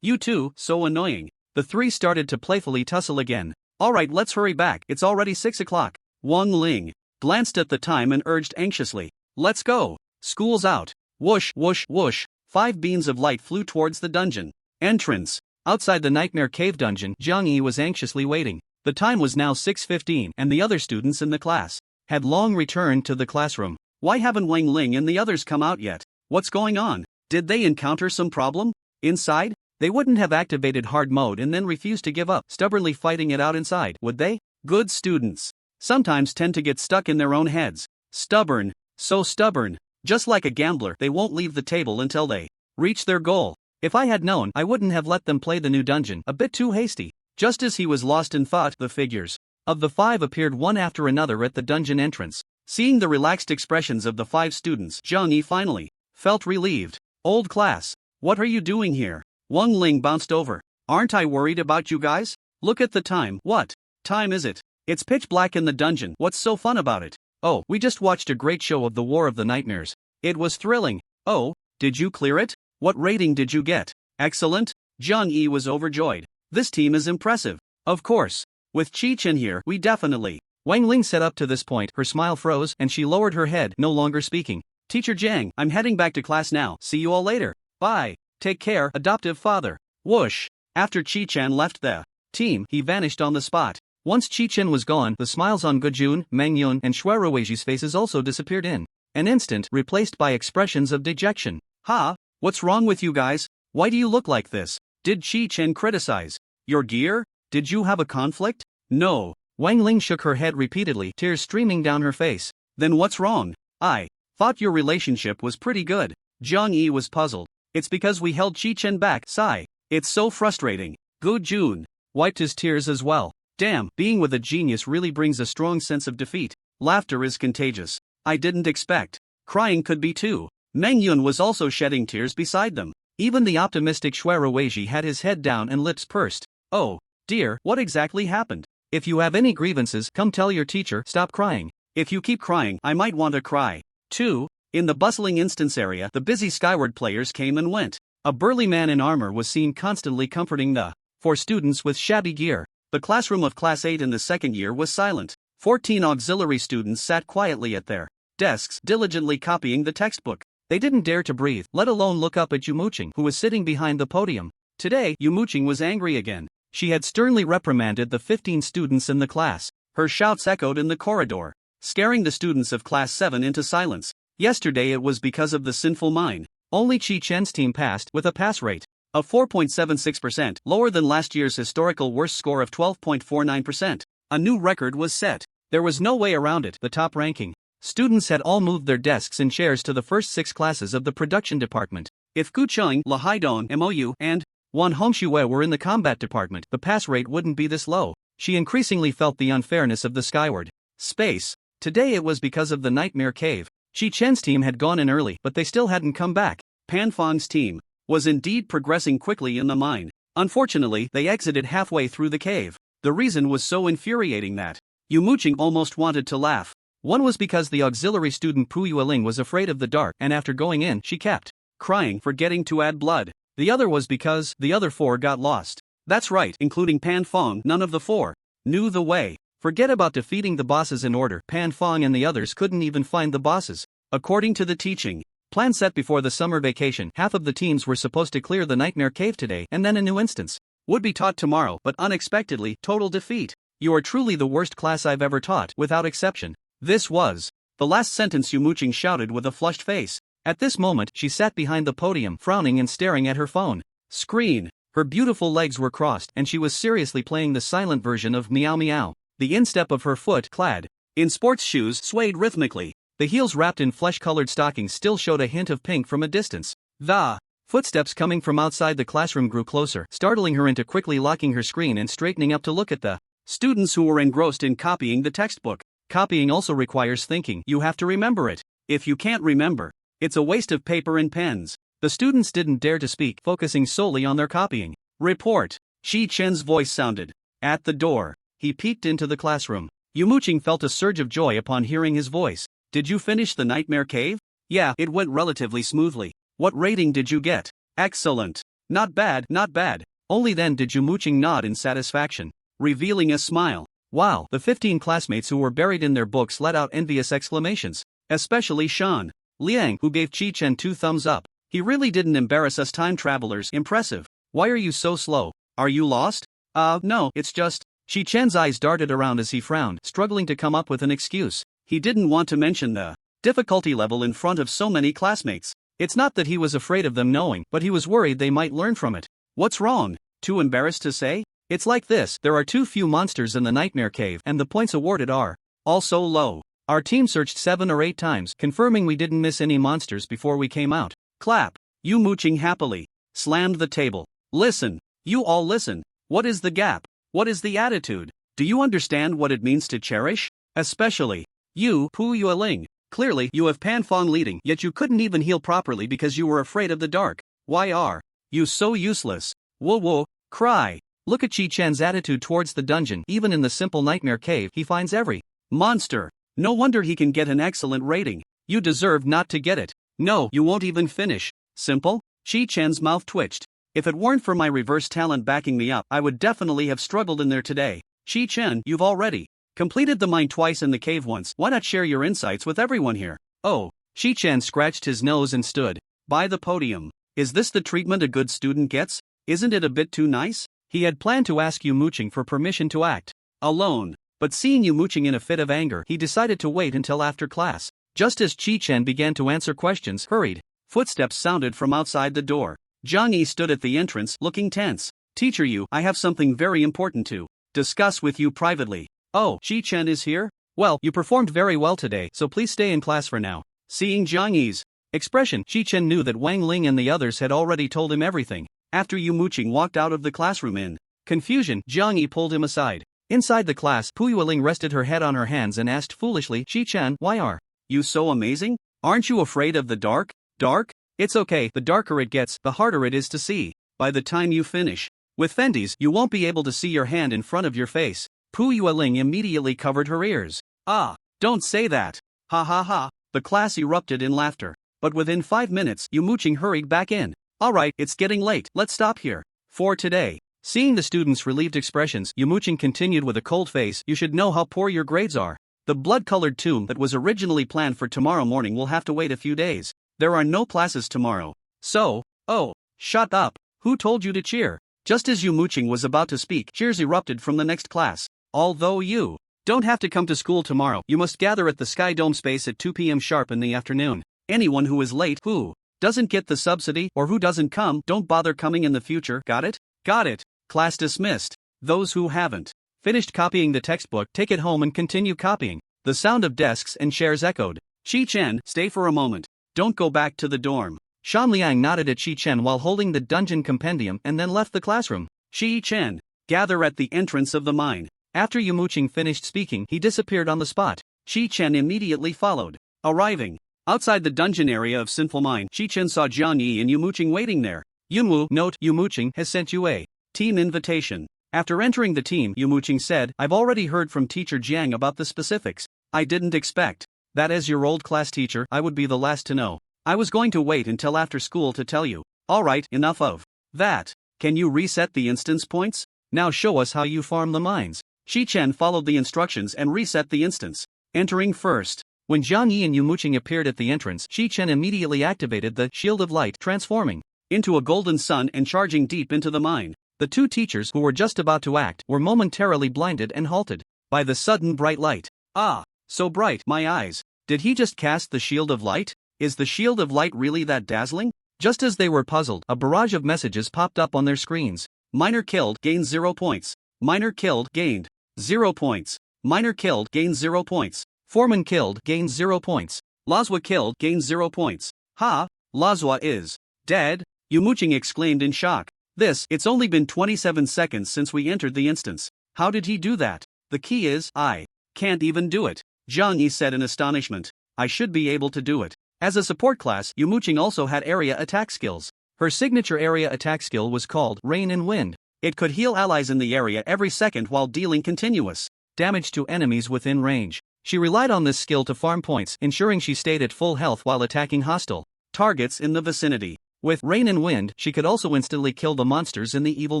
You two, so annoying. The three started to playfully tussle again. Alright, let's hurry back, it's already 6 o'clock. Wang Ling glanced at the time and urged anxiously. Let's go. School's out. Whoosh, whoosh, whoosh. 5 beams of light flew towards the dungeon entrance. Outside the Nightmare Cave dungeon, Jiang Yi was anxiously waiting. The time was now 6:15, and the other students in the class had long returned to the classroom. Why haven't Wang Ling and the others come out yet? What's going on? Did they encounter some problem? Inside? They wouldn't have activated hard mode and then refused to give up, stubbornly fighting it out inside, would they? Good students sometimes tend to get stuck in their own heads. Stubborn. So stubborn. Just like a gambler, they won't leave the table until they reach their goal. If I had known, I wouldn't have let them play the new dungeon, a bit too hasty. Just as he was lost in thought, the figures of the 5 appeared one after another at the dungeon entrance. Seeing the relaxed expressions of the 5 students, Jiang Yi finally felt relieved. Old class, what are you doing here? Wang Ling bounced over. Aren't I worried about you guys? Look at the time. What time is it? It's pitch black in the dungeon. What's so fun about it? Oh, we just watched a great show of the War of the Nightmares. It was thrilling. Oh, did you clear it? What rating did you get? Excellent? Zhang Yi was overjoyed. This team is impressive. Of course. With Chi-Chen here, we definitely. Wang Ling said up to this point, her smile froze and she lowered her head, no longer speaking. Teacher Jiang, I'm heading back to class now. See you all later. Bye. Take care, adoptive father. Whoosh. After Chi-Chen left the team, he vanished on the spot. Once Chi-Chen was gone, the smiles on Gujun, Mangyun, and Shueruiji's faces also disappeared in an instant, replaced by expressions of dejection. Ha! What's wrong with you guys? Why do you look like this? Did Chi-Chen criticize your gear? Did you have a conflict? No. Wang Ling shook her head repeatedly, tears streaming down her face. Then what's wrong? I thought your relationship was pretty good. Zhang Yi was puzzled. It's because we held Chi-Chen back, sigh. It's so frustrating. Gu Jun wiped his tears as well. Damn, being with a genius really brings a strong sense of defeat. Laughter is contagious. I didn't expect. Crying could be too. Meng Yun was also shedding tears beside them. Even the optimistic Shueruiji had his head down and lips pursed. Oh, dear, what exactly happened? If you have any grievances, come tell your teacher. Stop crying. If you keep crying, I might want to cry. 2. In the bustling instance area, the busy Skyward players came and went. A burly man in armor was seen constantly comforting the 4 students with shabby gear. The classroom of Class 8 in the second year was silent. 14 auxiliary students sat quietly at their desks, diligently copying the textbook. They didn't dare to breathe, let alone look up at Yumuching, who was sitting behind the podium. Today, Yumuching was angry again. She had sternly reprimanded the 15 students in the class. Her shouts echoed in the corridor, scaring the students of Class 7 into silence. Yesterday it was because of the sinful mind. Only Chi-Chen's team passed with a pass rate of 4.76%, lower than last year's historical worst score of 12.49%. A new record was set. There was no way around it. The top ranking students had all moved their desks and chairs to the first 6 classes of the production department. If Gu Cheng, La Haidong, MOU, and Wan Hongxue were in the combat department, the pass rate wouldn't be this low. She increasingly felt the unfairness of the skyward space. Today it was because of the Nightmare Cave. Chi-Chen's team had gone in early, but they still hadn't come back. Pan Fong's team was indeed progressing quickly in the mine. Unfortunately, they exited halfway through the cave. The reason was so infuriating that Yumuching almost wanted to laugh. One was because the auxiliary student Pu Yueling was afraid of the dark, and after going in, she kept crying, forgetting to add blood. The other was because the other 4 got lost. That's right, including Pan Fong. None of the 4 knew the way. Forget about defeating the bosses in order. Pan Fong and the others couldn't even find the bosses. According to the teaching plan set before the summer vacation, half of the teams were supposed to clear the Nightmare Cave today, and then a new instance would be taught tomorrow, but unexpectedly, total defeat. You are truly the worst class I've ever taught, without exception. This was the last sentence Yumuching shouted with a flushed face. At this moment, she sat behind the podium, frowning and staring at her phone screen. Her beautiful legs were crossed, and she was seriously playing the silent version of Meow Meow. The instep of her foot, clad in sports shoes, swayed rhythmically. The heels wrapped in flesh-colored stockings still showed a hint of pink from a distance. The footsteps coming from outside the classroom grew closer, startling her into quickly locking her screen and straightening up to look at the students who were engrossed in copying the textbook. Copying also requires thinking. You have to remember it. If you can't remember, it's a waste of paper and pens. The students didn't dare to speak, focusing solely on their copying. Report. Chi-Chen's voice sounded at the door. He peeked into the classroom. Yumuching felt a surge of joy upon hearing his voice. Did you finish the Nightmare Cave? Yeah, it went relatively smoothly. What rating did you get? Excellent. Not bad, not bad. Only then did Yumuching nod in satisfaction, revealing a smile. Wow, the 15 classmates who were buried in their books let out envious exclamations. Especially Shan Liang, who gave Chi-Chen 2 thumbs up. He really didn't embarrass us time travelers. Impressive. Why are you so slow? Are you lost? No, it's just. Chi-Chen's eyes darted around as he frowned, struggling to come up with an excuse. He didn't want to mention the difficulty level in front of so many classmates. It's not that he was afraid of them knowing, but he was worried they might learn from it. What's wrong? Too embarrassed to say? It's like this, there are too few monsters in the Nightmare Cave, and the points awarded are also low. Our team searched 7 or 8 times, confirming we didn't miss any monsters before we came out. Clap. Yumuching happily slammed the table. Listen. You all listen. What is the gap? What is the attitude? Do you understand what it means to cherish? Especially you, Pu Yueling. Clearly, you have Pan Fong leading, yet you couldn't even heal properly because you were afraid of the dark. Why are you so useless? Whoa, cry. Look at Chi-Chen's attitude towards the dungeon. Even in the simple Nightmare Cave, he finds every monster. No wonder he can get an excellent rating. You deserve not to get it. No, you won't even finish. Simple? Chi-Chen's mouth twitched. If it weren't for my reverse talent backing me up, I would definitely have struggled in there today. Chi-Chen, you've already completed the mine twice and the cave once. Why not share your insights with everyone here? Oh, Chi-Chen scratched his nose and stood by the podium. Is this the treatment a good student gets? Isn't it a bit too nice? He had planned to ask Yu Mooching for permission to act alone, but seeing Yu Mooching in a fit of anger, he decided to wait until after class. Just as Chi-Chen began to answer questions, hurried footsteps sounded from outside the door. Zhang Yi stood at the entrance, looking tense. Teacher Yu, I have something very important to discuss with you privately. Oh, Chi-Chen is here? Well, you performed very well today, so please stay in class for now. Seeing Zhang Yi's expression, Chi-Chen knew that Wang Ling and the others had already told him everything. After Yu Mooching walked out of the classroom in confusion, Zhang Yi pulled him aside. Inside the class, Pu Yueling rested her head on her hands and asked foolishly, Chi-Chen, why are you so amazing? Aren't you afraid of the dark? Dark? It's okay, the darker it gets, the harder it is to see. By the time you finish with Fendi's, you won't be able to see your hand in front of your face. Pu Yueling immediately covered her ears. Ah, don't say that. Ha ha ha. The class erupted in laughter. But within 5 minutes, Yu Mooching hurried back in. Alright, it's getting late, let's stop here for today. Seeing the students' relieved expressions, Yu Mooching continued with a cold face, you should know how poor your grades are. The blood-colored tomb that was originally planned for tomorrow morning will have to wait a few days. There are no classes tomorrow. So, oh, shut up. Who told you to cheer? Just as Yu Mooching was about to speak, cheers erupted from the next class. Although you don't have to come to school tomorrow, you must gather at the Sky Dome space at 2 p.m. sharp in the afternoon. Anyone who is late, who doesn't get the subsidy, or who doesn't come, don't bother coming in the future, got it? Got it. Class dismissed. Those who haven't finished copying the textbook, take it home and continue copying. The sound of desks and chairs echoed. Chi-Chen, stay for a moment. Don't go back to the dorm. Shan Liang nodded at Chi-Chen while holding the dungeon compendium and then left the classroom. Chi-Chen, gather at the entrance of the mine. After Yu Mooching finished speaking, he disappeared on the spot. Chi-Chen immediately followed. Arriving outside the dungeon area of Sinful Mine, Chi-Chen saw Zhang Yi and Yu Mooching waiting there. Yunwu, note, Yu Mooching has sent you a team invitation. After entering the team, Yu Mooching said, I've already heard from teacher Jiang about the specifics. I didn't expect that as your old class teacher, I would be the last to know. I was going to wait until after school to tell you. Alright, enough of that. Can you reset the instance points? Now show us how you farm the mines. Chi-Chen followed the instructions and reset the instance. Entering first. When Zhang Yi and Yu Mooching appeared at the entrance, Chi-Chen immediately activated the Shield of Light, transforming into a golden sun and charging deep into the mine. The two teachers who were just about to act were momentarily blinded and halted by the sudden bright light. Ah, so bright, my eyes. Did he just cast the Shield of Light? Is the Shield of Light really that dazzling? Just as they were puzzled, a barrage of messages popped up on their screens. Miner killed, gained 0 points. Miner killed, gained 0 points. Miner killed, gained 0 points. Foreman killed, gained 0 points. Lazo killed, gained 0 points. Ha, Lazo is dead? Yu Mooching exclaimed in shock. It's only been 27 seconds since we entered the instance. How did he do that? The key is, I can't even do it. Zhang Yi said in astonishment. I should be able to do it. As a support class, Yu Mooching also had area attack skills. Her signature area attack skill was called Rain and Wind. It could heal allies in the area every second while dealing continuous damage to enemies within range. She relied on this skill to farm points, ensuring she stayed at full health while attacking hostile targets in the vicinity. With Rain and Wind, she could also instantly kill the monsters in the evil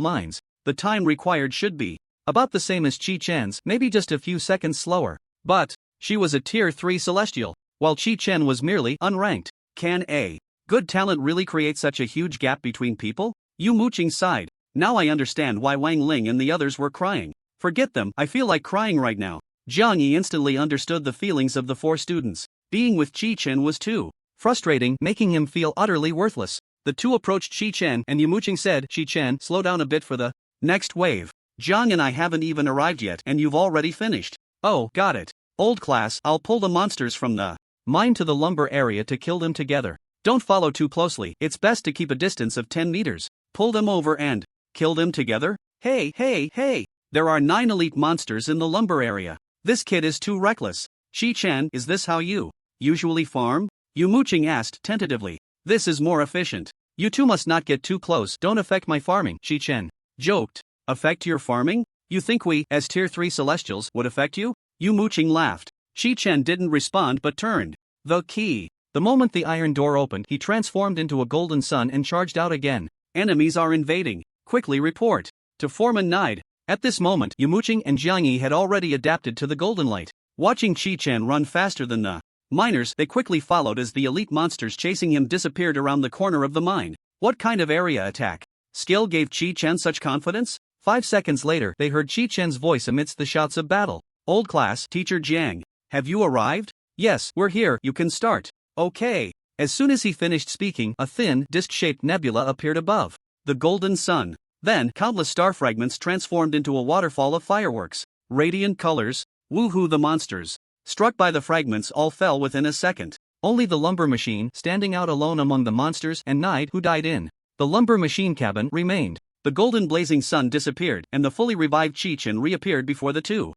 mines. The time required should be about the same as Chi-Chen's, maybe just a few seconds slower. But she was a Tier 3 Celestial, while Chi-Chen was merely unranked. Can a good talent really create such a huge gap between people? Yu Mooching sighed. Now I understand why Wang Ling and the others were crying. Forget them, I feel like crying right now. Zhang Yi instantly understood the feelings of the 4 students. Being with Chi-Chen was too frustrating, making him feel utterly worthless. The two approached Chi-Chen and Yu Mooching said, Chi-Chen, slow down a bit for the next wave. Zhang and I haven't even arrived yet and you've already finished. Oh, got it. Old class, I'll pull the monsters from the mine to the lumber area to kill them together. Don't follow too closely, it's best to keep a distance of 10 meters. Pull them over and kill them together? Hey! There are 9 elite monsters in the lumber area. This kid is too reckless. Chi-Chen, is this how you usually farm? Yu Mooching asked tentatively. This is more efficient. You two must not get too close, don't affect my farming, Chi-Chen joked. Affect your farming? You think we, as Tier 3 Celestials, would affect you? Yu Mooching laughed. Chi-Chen didn't respond but turned the key The moment the iron door opened, he transformed into a golden sun and charged out again. Enemies are invading. Quickly report to Foreman Lazo. At this moment, Yumuching and Jiangyi had already adapted to the golden light. Watching Chi-Chen run faster than the miners, they quickly followed as the elite monsters chasing him disappeared around the corner of the mine. What kind of area attack skill gave Chi-Chen such confidence? 5 seconds later, they heard Chi-Chen's voice amidst the shouts of battle. Old class, Teacher Jiang. Have you arrived? Yes, we're here, you can start. Okay. As soon as he finished speaking, a thin, disc-shaped nebula appeared above the golden sun. Then, countless star fragments transformed into a waterfall of fireworks. Radiant colors. Woohoo! The monsters, struck by the fragments, all fell within a second. Only the lumber machine, standing out alone among the monsters, and Nide, who died in the lumber machine cabin, remained. The golden blazing sun disappeared, and the fully revived Chi-Chen reappeared before the two.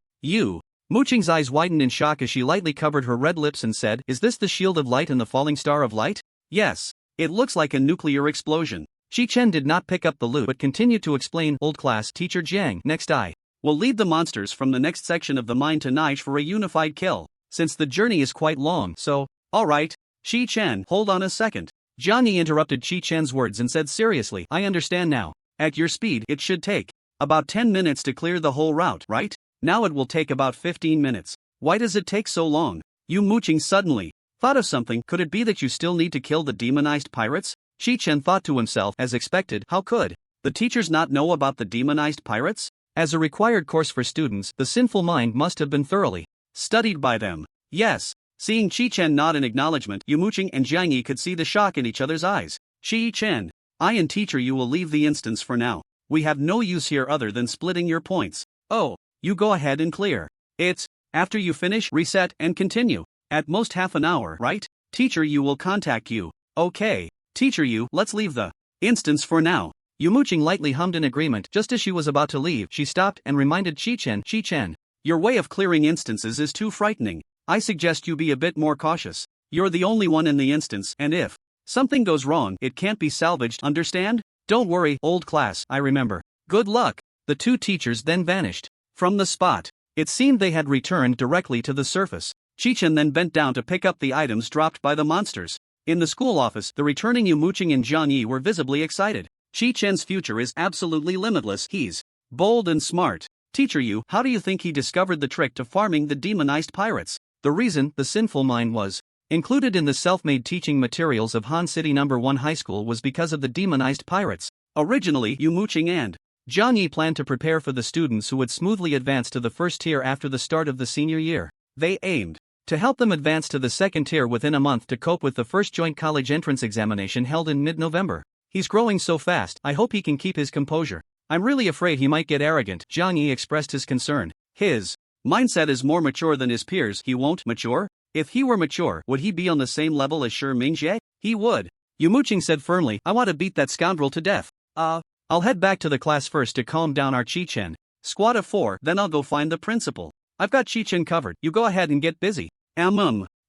Muching's eyes widened in shock as she lightly covered her red lips and said, "Is this the shield of light and the falling star of light?" Yes. It looks like a nuclear explosion. Chi-Chen did not pick up the loot but continued to explain. Old class, Teacher Jiang. Next I will lead the monsters from the next section of the mine to Nige for a unified kill, since the journey is quite long, so, alright. Chi-Chen, hold on a second. Jiangyi interrupted Chi-Chen's words and said seriously, "I understand now. At your speed, it should take about 10 minutes to clear the whole route, right? Now it will take about 15 minutes. Why does it take so long?" Muching suddenly thought of something. Could it be that you still need to kill the demonized pirates? Chi-Chen thought to himself, as expected, how could the teachers not know about the demonized pirates? As a required course for students, the sinful mind must have been thoroughly studied by them. Yes. Seeing Chi-Chen nod in acknowledgement, Muching and Jiangyi could see the shock in each other's eyes. Chi-Chen, I and teacher you will leave the instance for now. We have no use here other than splitting your points. Oh, you go ahead and clear. It's, after you finish, reset, and continue. At most half an hour, right? Teacher you will contact you. Okay. Teacher you, let's leave the instance for now. Muching lightly hummed in agreement. Just as she was about to leave, she stopped and reminded Chi-Chen, "Chi-Chen, your way of clearing instances is too frightening. I suggest you be a bit more cautious. You're the only one in the instance, and if something goes wrong, it can't be salvaged, understand? Don't worry, old class, I remember. Good luck." The two teachers then vanished from the spot. It seemed they had returned directly to the surface. Chi-Chen then bent down to pick up the items dropped by the monsters. In the school office, the returning Muching and Jiangyi were visibly excited. Chi-Chen's future is absolutely limitless. He's bold and smart. Teacher you, how do you think he discovered the trick to farming the demonized pirates? The reason the sinful mind was included in the self-made teaching materials of Han City No. 1 High School was because of the demonized pirates. Originally, Muching and Jiangyi planned to prepare for the students who would smoothly advance to the first tier after the start of the senior year. They aimed to help them advance to the second tier within a month to cope with the first joint college entrance examination held in mid-November. He's growing so fast, I hope he can keep his composure. I'm really afraid he might get arrogant. Jiangyi expressed his concern. His mindset is more mature than his peers. He won't mature? If he were mature, would he be on the same level as Shi Mingjie? He would. Muching said firmly, "I want to beat that scoundrel to death. I'll head back to the class first to calm down our Chi-Chen. Squad of 4, then I'll go find the principal. I've got Chi-Chen covered, you go ahead and get busy."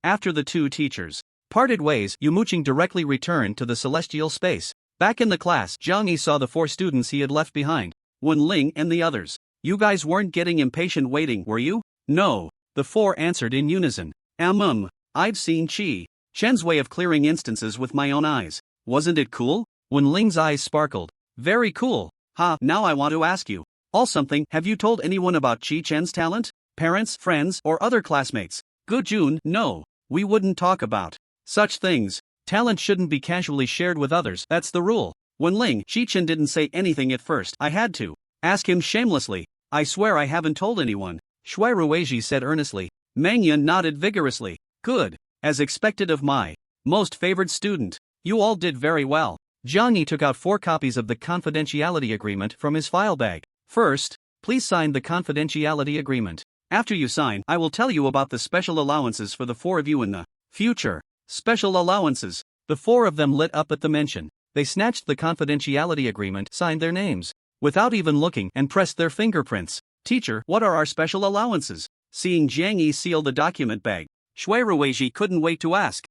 After the two teachers parted ways, Muching directly returned to the celestial space. Back in the class, Jiangyi saw the 4 students he had left behind. Wenling and the others. You guys weren't getting impatient waiting, were you? No. The 4 answered in unison. I've seen Chi-Chen's way of clearing instances with my own eyes. Wasn't it cool? Wenling's eyes sparkled. Very cool. Now I want to ask you all something. Have you told anyone about Chi-Chen's talent? Parents, friends, or other classmates? Gujun, no. We wouldn't talk about such things. Talent shouldn't be casually shared with others, that's the rule. Wenling, Chi-Chen didn't say anything at first. I had to ask him shamelessly. I swear I haven't told anyone. Shui Ruizhi said earnestly. Manga nodded vigorously. Good. As expected of my most favored student. You all did very well. Jiangyi took out 4 copies of the confidentiality agreement from his file bag. First, please sign the confidentiality agreement. After you sign, I will tell you about the special allowances for the 4 of you in the future. Special allowances. The 4 of them lit up at the mention. They snatched the confidentiality agreement, signed their names without even looking, and pressed their fingerprints. Teacher, what are our special allowances? Seeing Jiangyi seal the document bag, Shui Ruizhi couldn't wait to ask.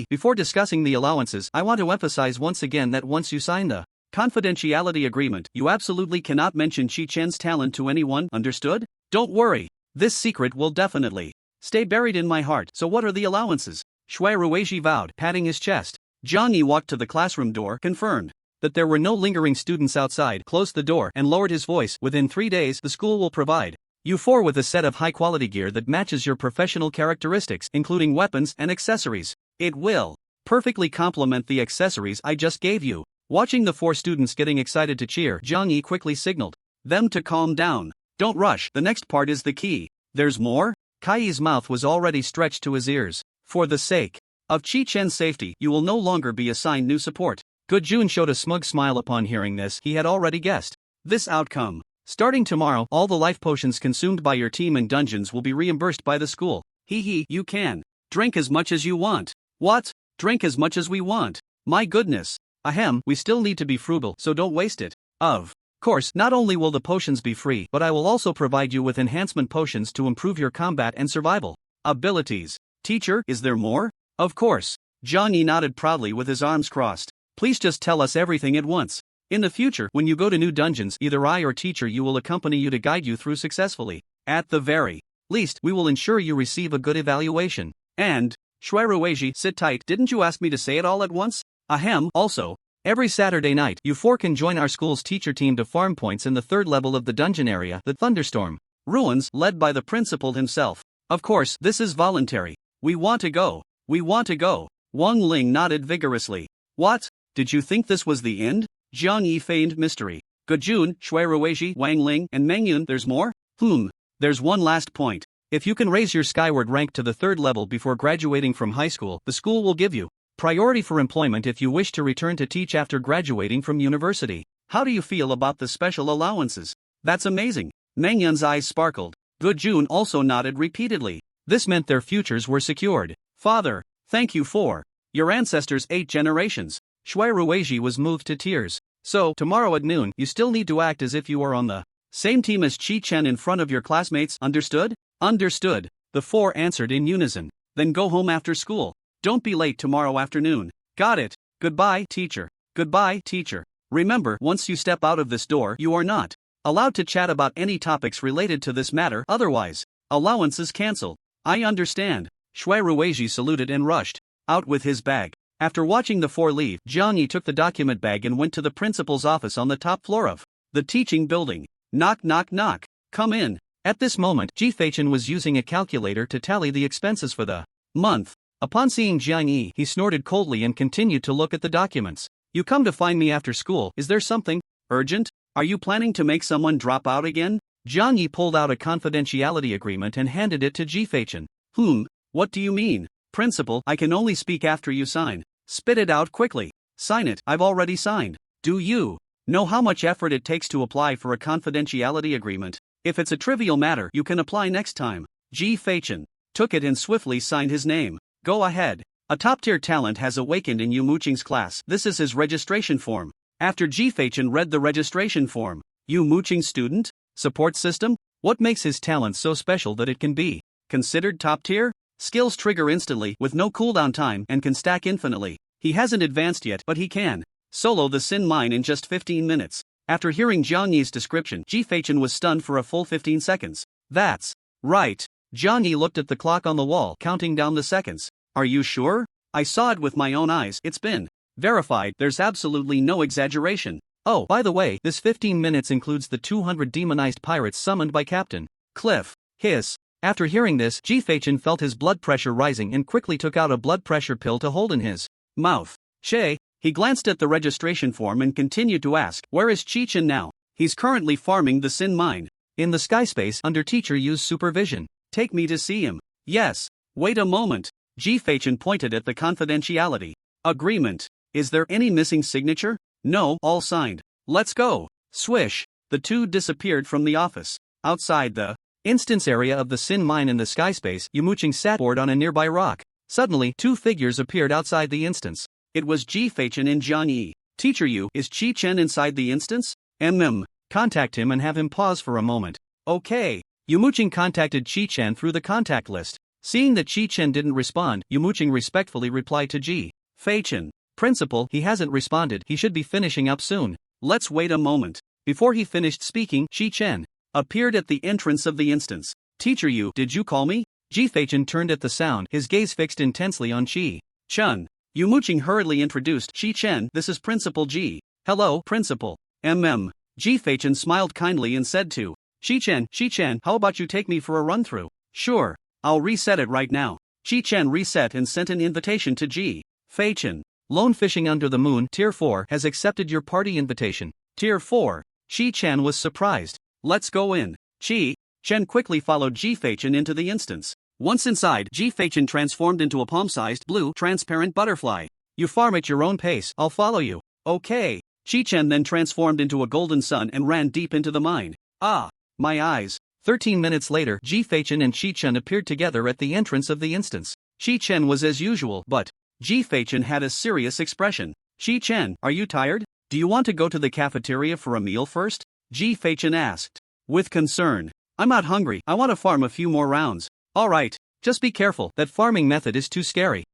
Before discussing the allowances, I want to emphasize once again that once you sign the confidentiality agreement, you absolutely cannot mention Chi-Chen's talent to anyone, understood? Don't worry. This secret will definitely stay buried in my heart. So what are the allowances? Shui Ruishi vowed, patting his chest. Zhang Yi walked to the classroom door, confirmed that there were no lingering students outside, closed the door, and lowered his voice. Within 3 days, the school will provide you 4 with a set of high-quality gear that matches your professional characteristics, including weapons and accessories. It will perfectly complement the accessories I just gave you. Watching the 4 students getting excited to cheer, Zhang Yi quickly signaled them to calm down. Don't rush, the next part is the key. There's more? Kai's mouth was already stretched to his ears. For the sake of Chi-Chen's safety, you will no longer be assigned new support. Gojun showed a smug smile upon hearing this. He had already guessed this outcome. Starting tomorrow, all the life potions consumed by your team in dungeons will be reimbursed by the school. You can drink as much as you want. What? Drink as much as we want? My goodness. Ahem, we still need to be frugal, so don't waste it. Of course, not only will the potions be free, but I will also provide you with enhancement potions to improve your combat and survival abilities. Teacher, is there more? Of course. Zhang Yi nodded proudly with his arms crossed. Please just tell us everything at once. In the future, when you go to new dungeons, either I or teacher you will accompany you to guide you through successfully. At the very least, we will ensure you receive a good evaluation. And, Shuirueiji, sit tight, didn't you ask me to say it all at once? Ahem, also, every Saturday night, you 4 can join our school's teacher team to farm points in the 3rd level of the dungeon area, the Thunderstorm Ruins, led by the principal himself. Of course, this is voluntary. We want to go. We want to go. Wang Ling nodded vigorously. What? Did you think this was the end? Zhang Yi feigned mystery. Gojun, Shuirueiji, Wang Ling, and Mengyun, there's more? There's one last point. If you can raise your skyward rank to the 3rd level before graduating from high school, the school will give you priority for employment if you wish to return to teach after graduating from university. How do you feel about the special allowances? That's amazing. Mengyun's eyes sparkled. Gojun also nodded repeatedly. This meant their futures were secured. Father, thank you for your ancestors' 8 generations. Shuirueiji was moved to tears. So, tomorrow at noon, you still need to act as if you are on the same team as Chi-Chen in front of your classmates, understood? Understood. The 4 answered in unison. Then go home after school. Don't be late tomorrow afternoon. Got it. Goodbye, teacher. Goodbye, teacher. Remember, once you step out of this door, you are not allowed to chat about any topics related to this matter, otherwise, allowance is cancelled. I understand. Shuirueiji saluted and rushed out with his bag. After watching the 4 leave, Zhang Yi took the document bag and went to the principal's office on the top floor of the teaching building. Knock knock knock. Come in. At this moment, Chi-Chen was using a calculator to tally the expenses for the month. Upon seeing Zhang Yi, he snorted coldly and continued to look at the documents. You come to find me after school, is there something urgent? Are you planning to make someone drop out again? Zhang Yi pulled out a confidentiality agreement and handed it to Chi-Chen. What do you mean? Principal, I can only speak after you sign. Spit it out quickly. Sign it, I've already signed. Do you know how much effort it takes to apply for a confidentiality agreement? If it's a trivial matter, you can apply next time. Chi-Chen took it and swiftly signed his name. Go ahead. A top-tier talent has awakened in Yu Muqing's class. This is his registration form. After Chi-Chen read the registration form, Yu Muqing student? Support system? What makes his talent so special that it can be considered top-tier? Skills trigger instantly with no cooldown time and can stack infinitely. He hasn't advanced yet, but he can solo the Sin Mine in just 15 minutes. After hearing Zhang Yi's description, Chi-Chen was stunned for a full 15 seconds. That's right. Zhang Yi looked at the clock on the wall, counting down the seconds. Are you sure? I saw it with my own eyes. It's been verified. There's absolutely no exaggeration. Oh, by the way, this 15 minutes includes the 200 demonized pirates summoned by Captain Cliff. Hiss. After hearing this, Chi-Chen felt his blood pressure rising and quickly took out a blood pressure pill to hold in his mouth. He glanced at the registration form and continued to ask, where is Chi-Chen now? He's currently farming the Sin Mine. In the sky space under teacher Yu's supervision. Take me to see him. Yes. Wait a moment. Chi-Chen pointed at the confidentiality agreement. Is there any missing signature? No, all signed. Let's go. Swish. The 2 disappeared from the office. Outside the instance area of the Sin Mine in the sky space, Yu Muqing sat bored on a nearby rock. Suddenly, 2 figures appeared outside the instance. It was Chi-Chen and Zhang Yi. Teacher Yu, is Chi-Chen inside the instance? Contact him and have him pause for a moment. Okay. Yu Muqing contacted Chi-Chen through the contact list. Seeing that Chi-Chen didn't respond, Yu Muqing respectfully replied to Chi-Chen. Principal, he hasn't responded, he should be finishing up soon. Let's wait a moment. Before he finished speaking, Chi-Chen appeared at the entrance of the instance. Teacher Yu, did you call me? Chi-Chen turned at the sound, his gaze fixed intensely on Chi-Chen. Yumuching hurriedly introduced Chi-Chen. This is Principal G. Hello, Principal. Chi-Chen smiled kindly and said to Chi-Chen, how about you take me for a run-through? Sure, I'll reset it right now. Chi-Chen reset and sent an invitation to Chi-Chen. Lone Fishing Under the Moon Tier 4 has accepted your party invitation. Tier 4. Chi-Chen was surprised. Let's go in. Chi-Chen quickly followed Chi-Chen into the instance. Once inside, Chi-Chen transformed into a palm-sized blue transparent butterfly. You farm at your own pace, I'll follow you. Okay. Chi-Chen then transformed into a golden sun and ran deep into the mine. Ah, my eyes. 13 minutes later, Chi-Chen and Chi-Chen appeared together at the entrance of the instance. Chi-Chen was as usual, but Chi-Chen had a serious expression. Chi-Chen, are you tired? Do you want to go to the cafeteria for a meal first? Chi-Chen asked. With concern. I'm not hungry, I want to farm a few more rounds. Alright, just be careful, that farming method is too scary.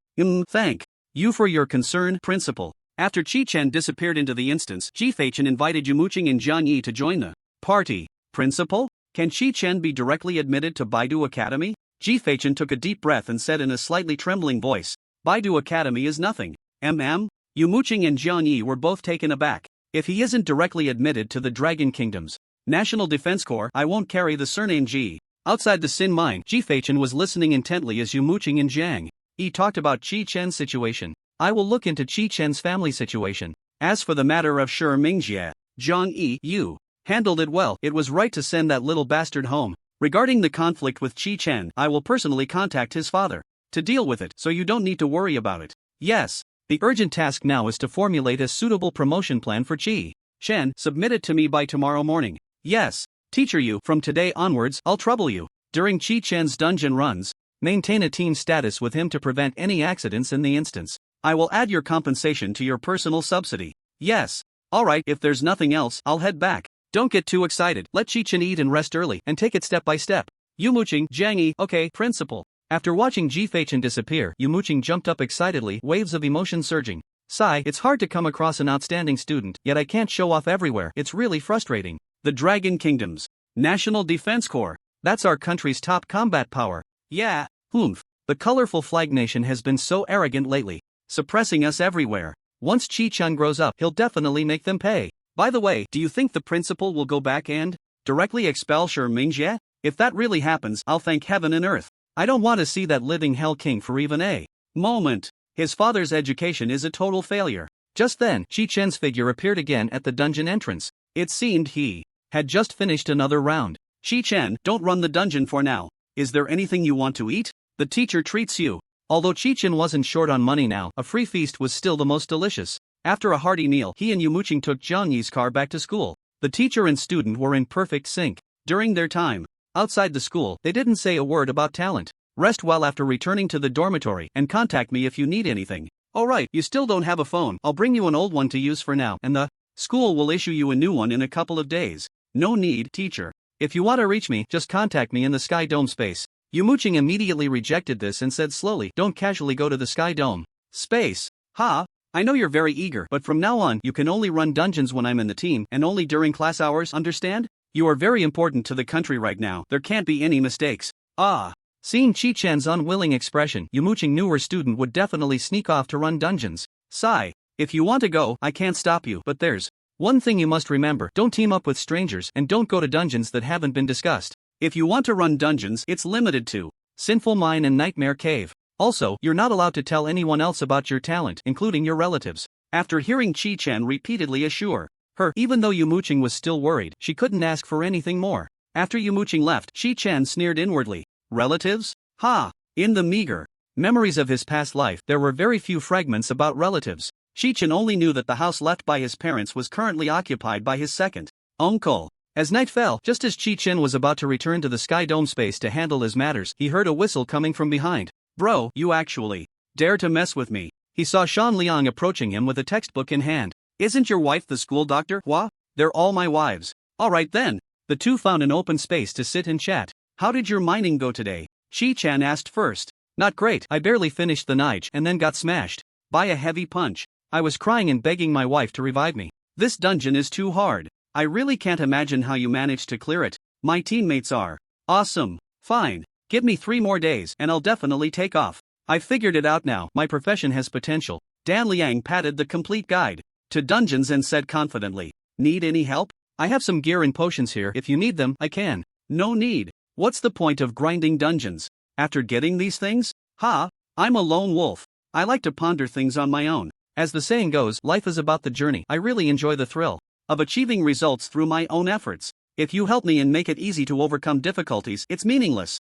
Thank you for your concern, Principal. After Chi-Chen disappeared into the instance, Chi-Chen invited Yumuching and Jiang Yi to join the party. Principal? Can Chi-Chen be directly admitted to Baidu Academy? Chi-Chen took a deep breath and said in a slightly trembling voice. Baidu Academy is nothing. Yumuching and Jiang Yi were both taken aback. If he isn't directly admitted to the Dragon Kingdom's National Defense Corps, I won't carry the surname Ji. Outside the Sin Mine, Chi-Chen was listening intently as Yumuching and Jiang Yi talked about Chi-Chen's situation. I will look into Chi-Chen's family situation. As for the matter of Shi Mingjie, Jiang Yi, you handled it well. It was right to send that little bastard home. Regarding the conflict with Chi-Chen, I will personally contact his father to deal with it, so you don't need to worry about it. Yes. The urgent task now is to formulate a suitable promotion plan for Chi-Chen. Submit it to me by tomorrow morning. Yes. Teacher you, from today onwards, I'll trouble you. During Chi-Chen's dungeon runs, maintain a team status with him to prevent any accidents in the instance. I will add your compensation to your personal subsidy. Yes. Alright, if there's nothing else, I'll head back. Don't get too excited, let Chi-Chen eat and rest early, and take it step by step. Yumuching, Jiang Yi, okay, Principal. After watching Chi-Chen disappear, Yumuching jumped up excitedly, waves of emotion surging. Sigh, it's hard to come across an outstanding student, yet I can't show off everywhere, it's really frustrating. The Dragon Kingdom's National Defense Corps. That's our country's top combat power. Yeah, the colorful flag nation has been so arrogant lately, suppressing us everywhere. Once Chi-Chen grows up, he'll definitely make them pay. By the way, do you think the principal will go back and directly expel Shi Mingjie? If that really happens, I'll thank heaven and earth. I don't want to see that living hell king for even a moment. His father's education is a total failure. Just then, Chi-Chen's figure appeared again at the dungeon entrance. It seemed he had just finished another round. Chi-Chen, don't run the dungeon for now. Is there anything you want to eat? The teacher treats you. Although Chi-Chen wasn't short on money now, a free feast was still the most delicious. After a hearty meal, he and Yumuching took Jiang Yi's car back to school. The teacher and student were in perfect sync. During their time outside the school, they didn't say a word about talent. Rest well after returning to the dormitory, and contact me if you need anything. Alright, you still don't have a phone, I'll bring you an old one to use for now, and the school will issue you a new one in a couple of days. No need, teacher. If you want to reach me, just contact me in the Sky Dome space. Yumuching immediately rejected this and said slowly, don't casually go to the Sky Dome space. Ha! I know you're very eager, but from now on, you can only run dungeons when I'm in the team, and only during class hours, understand? You are very important to the country right now, there can't be any mistakes. Ah! Seeing Chi-Chen's unwilling expression, Yumuching knew her student would definitely sneak off to run dungeons. Sigh. If you want to go, I can't stop you, but there's one thing you must remember, don't team up with strangers, and don't go to dungeons that haven't been discussed. If you want to run dungeons, it's limited to Sinful Mine and Nightmare Cave. Also, you're not allowed to tell anyone else about your talent, including your relatives. After hearing Chi-Chen repeatedly assure her, even though Yumuching was still worried, she couldn't ask for anything more. After Yumuching left, Chi-Chen sneered inwardly. Relatives? Ha! In the meager memories of his past life, there were very few fragments about relatives. Chi-Chen only knew that the house left by his parents was currently occupied by his second uncle. As night fell, just as Chi-Chen was about to return to the Sky Dome space to handle his matters, he heard a whistle coming from behind. Bro, you actually dare to mess with me. He saw Shan Liang approaching him with a textbook in hand. Isn't your wife the school doctor? Hua? They're all my wives. Alright then. The two found an open space to sit and chat. How did your mining go today? Chi-Chen asked first. Not great, I barely finished the Nige and then got smashed by a heavy punch. I was crying and begging my wife to revive me. This dungeon is too hard. I really can't imagine how you managed to clear it. My teammates are awesome. Fine. Give me 3 more days and I'll definitely take off. I've figured it out now, my profession has potential. Dan Liang patted the complete guide to dungeons and said confidently, need any help? I have some gear and potions here, if you need them, I can. No need. What's the point of grinding dungeons? After getting these things? I'm a lone wolf. I like to ponder things on my own. As the saying goes, life is about the journey. I really enjoy the thrill of achieving results through my own efforts. If you help me and make it easy to overcome difficulties, it's meaningless.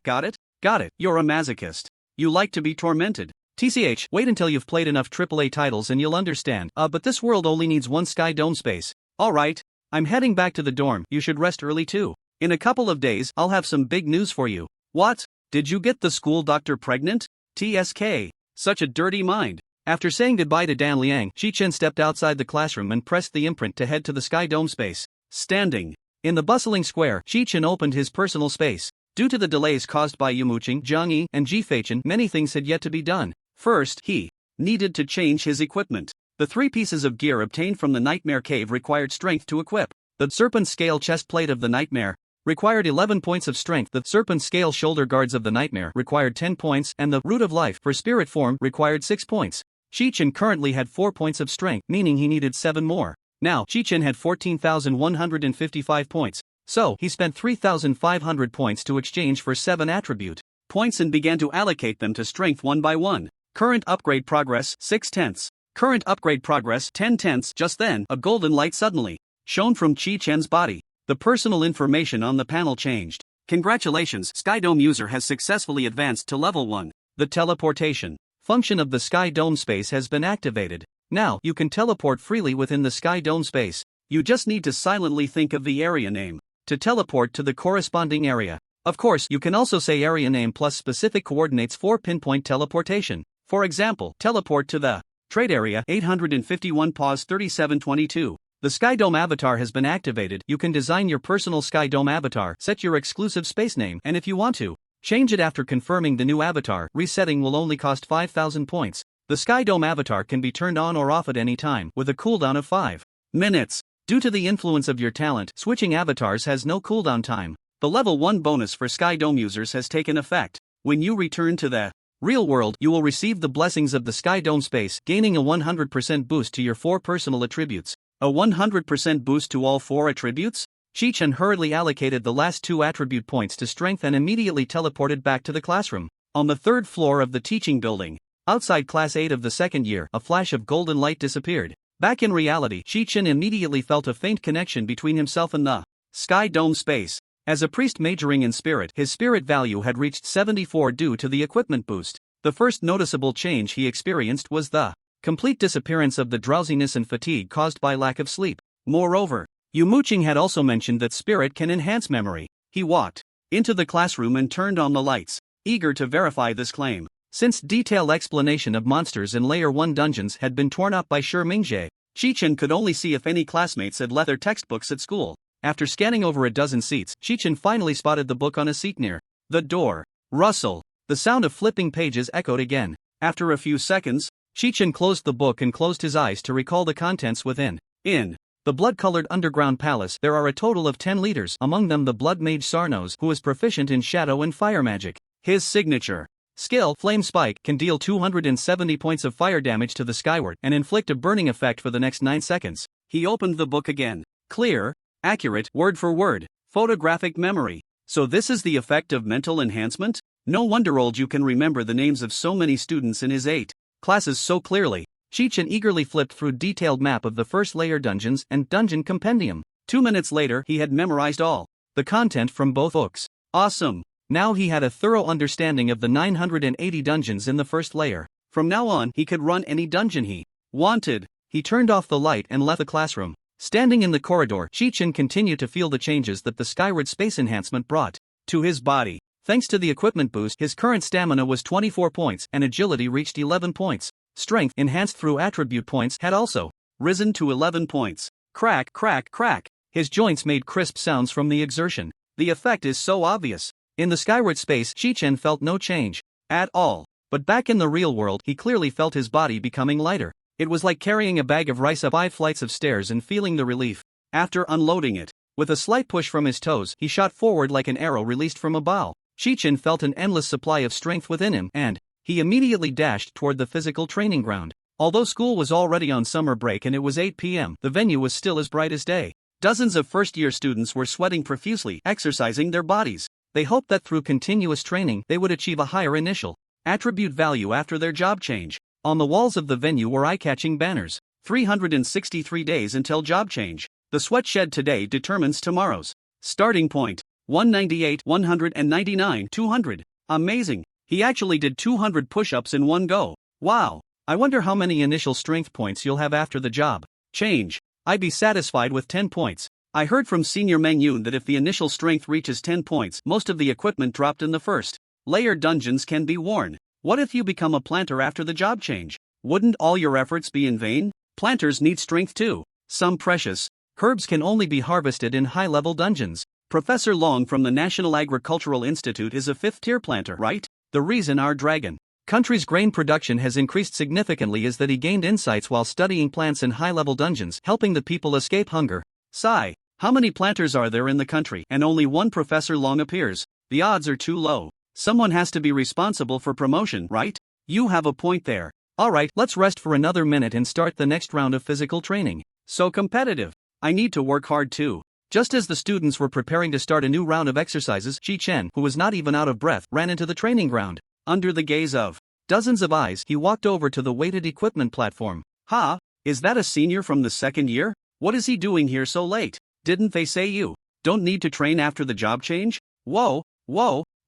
Got it? Got it. You're a masochist. You like to be tormented. TCH, wait until you've played enough AAA titles and you'll understand. But this world only needs one sky dome space. Alright. I'm heading back to the dorm, you should rest early too. In a couple of days, I'll have some big news for you. What? Did you get the school doctor pregnant? TSK. Such a dirty mind. After saying goodbye to Dan Liang, Chi-Chen stepped outside the classroom and pressed the imprint to head to the sky dome space. Standing in the bustling square, Chi-Chen opened his personal space. Due to the delays caused by Yumuching, Zhang and Jifeichen, many things had yet to be done. First, he needed to change his equipment. The 3 pieces of gear obtained from the Nightmare Cave required strength to equip. The Serpent Scale chest plate of the Nightmare required 11 points of strength, the Serpent Scale shoulder guards of the Nightmare required 10 points, and the Root of Life for Spirit Form required 6 points. Chi-Chen currently had 4 points of strength, meaning he needed 7 more. Now, Chi-Chen had 14,155 points, so he spent 3,500 points to exchange for 7 attribute points and began to allocate them to strength one by one. Current upgrade progress 6/10. Current upgrade progress 10/10. Just then, a golden light suddenly shone from Chi-Chen's body. The personal information on the panel changed. Congratulations, Sky Dome user has successfully advanced to level 1. The teleportation function of the Sky Dome space has been activated. Now, you can teleport freely within the Sky Dome space. You just need to silently think of the area name to teleport to the corresponding area. Of course, you can also say area name plus specific coordinates for pinpoint teleportation. For example, teleport to the trade area 851 pause 3722. The Sky Dome avatar has been activated. You can design your personal Sky Dome avatar, set your exclusive space name, and if you want to, change it after confirming the new avatar. Resetting will only cost 5,000 points. The Sky Dome avatar can be turned on or off at any time, with a cooldown of 5 minutes. Due to the influence of your talent, switching avatars has no cooldown time. The level 1 bonus for Sky Dome users has taken effect. When you return to the real world, you will receive the blessings of the Sky Dome space, gaining a 100% boost to your 4 personal attributes. A 100% boost to all 4 attributes? Chi-Chen hurriedly allocated the last 2 attribute points to strength and immediately teleported back to the classroom. On the 3rd floor of the teaching building, outside class 8 of the 2nd year, a flash of golden light disappeared. Back in reality, Chi-Chen immediately felt a faint connection between himself and the Sky Dome space. As a priest majoring in spirit, his spirit value had reached 74 due to the equipment boost. The first noticeable change he experienced was the complete disappearance of the drowsiness and fatigue caused by lack of sleep. Moreover, Yumuching had also mentioned that spirit can enhance memory. He walked into the classroom and turned on the lights, eager to verify this claim. Since detailed explanation of monsters in Layer 1 dungeons had been torn up by Shi Mingzhe, Chi-Chen could only see if any classmates had left their textbooks at school. After scanning over a dozen seats, Chi-Chen finally spotted the book on a seat near the door. Rustle. The sound of flipping pages echoed again. After a few seconds, Chi-Chen closed the book and closed his eyes to recall the contents within. In the blood-colored underground palace, there are a total of 10 leaders, among them the blood mage Sarnos, who is proficient in shadow and fire magic. His signature skill, Flame Spike, can deal 270 points of fire damage to the skyward and inflict a burning effect for the next 9 seconds. He opened the book again. Clear, accurate, word for word, photographic memory. So this is the effect of mental enhancement? No wonder old you can remember the names of so many students in his 8 classes so clearly. Chi-Chen eagerly flipped through detailed map of the first layer dungeons and dungeon compendium. 2 minutes later, he had memorized all the content from both books. Awesome! Now he had a thorough understanding of the 980 dungeons in the first layer. From now on, he could run any dungeon he wanted. He turned off the light and left the classroom. Standing in the corridor, Chi-Chen continued to feel the changes that the skyward space enhancement brought to his body. Thanks to the equipment boost, his current stamina was 24 points and agility reached 11 points. Strength, enhanced through attribute points, had also risen to 11 points. Crack, crack, crack. His joints made crisp sounds from the exertion. The effect is so obvious. In the skyward space, Chi-Chen felt no change at all. But back in the real world, he clearly felt his body becoming lighter. It was like carrying a bag of rice up 5 flights of stairs and feeling the relief. After unloading it, with a slight push from his toes, he shot forward like an arrow released from a bow. Chi-Chen felt an endless supply of strength within him and he immediately dashed toward the physical training ground. Although school was already on summer break and it was 8 p.m., the venue was still as bright as day. Dozens of first-year students were sweating profusely, exercising their bodies. They hoped that through continuous training they would achieve a higher initial attribute value after their job change. On the walls of the venue were eye-catching banners. 363 days until job change. The sweat shed today determines tomorrow's starting point. 198, 199, 200. Amazing. He actually did 200 push-ups in one go. Wow. I wonder how many initial strength points you'll have after the job change. I'd be satisfied with 10 points. I heard from Senior Meng Yun that if the initial strength reaches 10 points, most of the equipment dropped in the first layer dungeons can be worn. What if you become a planter after the job change? Wouldn't all your efforts be in vain? Planters need strength too. Some precious herbs can only be harvested in high-level dungeons. Professor Long from the National Agricultural Institute is a 5th-tier planter, right? The reason our dragon country's grain production has increased significantly is that he gained insights while studying plants in high-level dungeons, helping the people escape hunger. Sigh. How many planters are there in the country? And only one Professor Long appears. The odds are too low. Someone has to be responsible for promotion, right? You have a point there. Alright, let's rest for another minute and start the next round of physical training. So competitive. I need to work hard too. Just as the students were preparing to start a new round of exercises, Chi-Chen, who was not even out of breath, ran into the training ground. Under the gaze of dozens of eyes, he walked over to the weighted equipment platform. Ha! Is that a senior from the 2nd year? What is he doing here so late? Didn't they say you don't need to train after the job change? Whoa,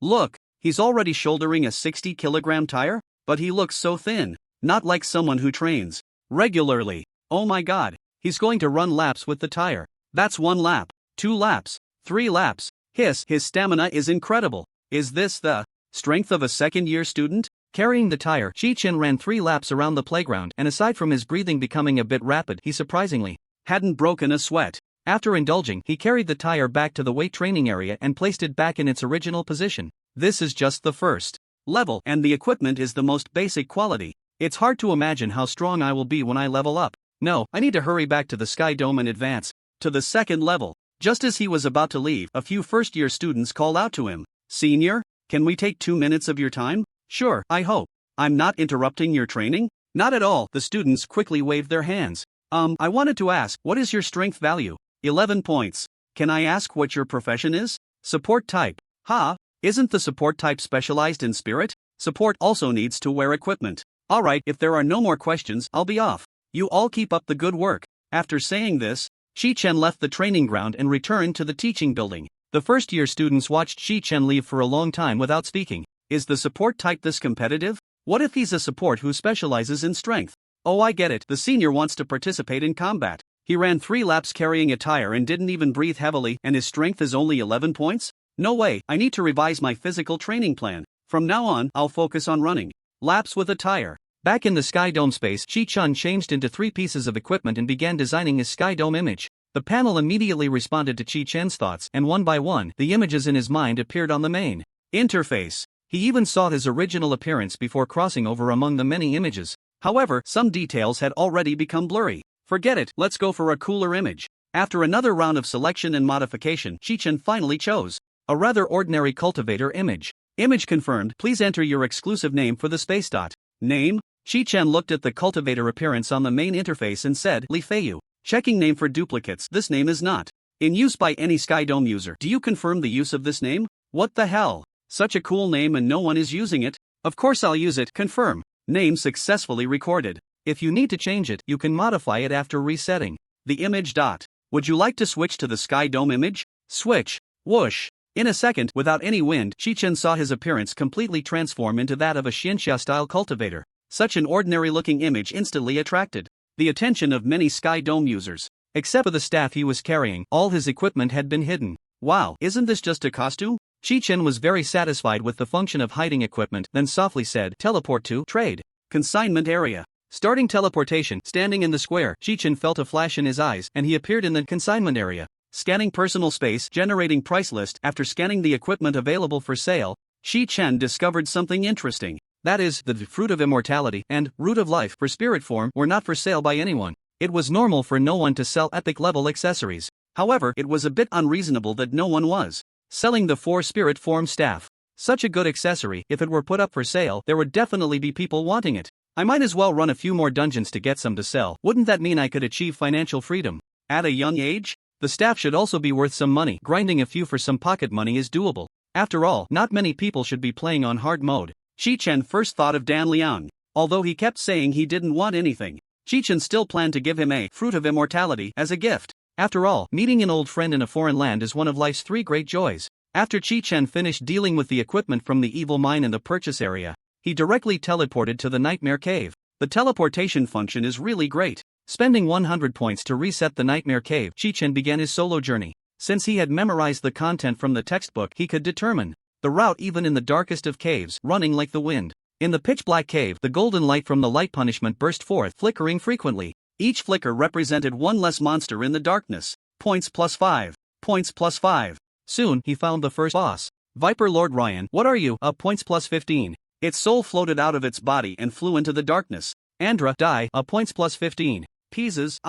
look, he's already shouldering a 60-kilogram tire? But he looks so thin. Not like someone who trains regularly. Oh my god, he's going to run laps with the tire. That's 1 lap, 2 laps, 3 laps. His stamina is incredible. Is this the strength of a 2nd-year student? Carrying the tire, Chi-Chen ran 3 laps around the playground, and aside from his breathing becoming a bit rapid, he surprisingly hadn't broken a sweat. After indulging, he carried the tire back to the weight training area and placed it back in its original position. This is just the first level, and the equipment is the most basic quality. It's hard to imagine how strong I will be when I level up. No, I need to hurry back to the Sky Dome and advance to the 2nd level. Just as he was about to leave, a few first-year students called out to him. Senior, can we take 2 minutes of your time? Sure, I hope. I'm not interrupting your training? Not at all. The students quickly waved their hands. I wanted to ask, what is your strength value? 11 points. Can I ask what your profession is? Support type. Ha! Isn't the support type specialized in spirit? Support also needs to wear equipment. Alright, if there are no more questions, I'll be off. You all keep up the good work. After saying this, Chi-Chen left the training ground and returned to the teaching building. The first-year students watched Chi-Chen leave for a long time without speaking. Is the support type this competitive? What if he's a support who specializes in strength? Oh, I get it. The senior wants to participate in combat. He ran 3 laps carrying a tire and didn't even breathe heavily, and his strength is only 11 points? No way, I need to revise my physical training plan. From now on, I'll focus on running laps with a tire. Back in the Sky Dome space, Chi-Chen changed into 3 pieces of equipment and began designing his Sky Dome image. The panel immediately responded to Chi-Chen's thoughts, and one by one, the images in his mind appeared on the main interface. He even saw his original appearance before crossing over among the many images. However, some details had already become blurry. Forget it, let's go for a cooler image. After another round of selection and modification, Chi-Chen finally chose a rather ordinary cultivator image. Image confirmed, please enter your exclusive name for the space dot. Name? Chi-Chen looked at the cultivator appearance on the main interface and said, Li Feiyu. Checking name for duplicates, this name is not in use by any Sky Dome user. Do you confirm the use of this name? What the hell? Such a cool name and no one is using it? Of course I'll use it. Confirm. Name successfully recorded. If you need to change it, you can modify it after resetting the image dot. Would you like to switch to the Sky Dome image? Switch. Whoosh. In a second, without any wind, Chi-Chen saw his appearance completely transform into that of a Xianxia-style cultivator. Such an ordinary-looking image instantly attracted the attention of many Sky Dome users. Except for the staff he was carrying, all his equipment had been hidden. Wow, isn't this just a costume? Chi-Chen was very satisfied with the function of hiding equipment, then softly said, teleport to trade consignment area. Starting teleportation, standing in the square, Chi-Chen felt a flash in his eyes, and he appeared in the consignment area. Scanning personal space, generating price list. After scanning the equipment available for sale, Chi-Chen discovered something interesting. That is, the fruit of immortality and root of life for spirit form were not for sale by anyone. It was normal for no one to sell epic level accessories. However, it was a bit unreasonable that no one was selling the 4 spirit form staff. Such a good accessory, if it were put up for sale, there would definitely be people wanting it. I might as well run a few more dungeons to get some to sell. Wouldn't that mean I could achieve financial freedom at a young age? The staff should also be worth some money. Grinding a few for some pocket money is doable. After all, not many people should be playing on hard mode. Chi-Chen first thought of Dan Liang. Although he kept saying he didn't want anything, Chi-Chen still planned to give him a fruit of immortality as a gift. After all, meeting an old friend in a foreign land is one of life's 3 great joys. After Chi-Chen finished dealing with the equipment from the evil mine in the purchase area, he directly teleported to the Nightmare Cave. The teleportation function is really great. Spending 100 points to reset the Nightmare Cave, Chi-Chen began his solo journey. Since he had memorized the content from the textbook, he could determine the route even in the darkest of caves, running like the wind. In the pitch-black cave, the golden light from the light punishment burst forth, flickering frequently. Each flicker represented one less monster in the darkness. Points +5. Points +5. Soon, he found the first boss. Viper Lord Ryan, what are you? Points +15. Its soul floated out of its body and flew into the darkness. Andra, die. Points +15. Pieces,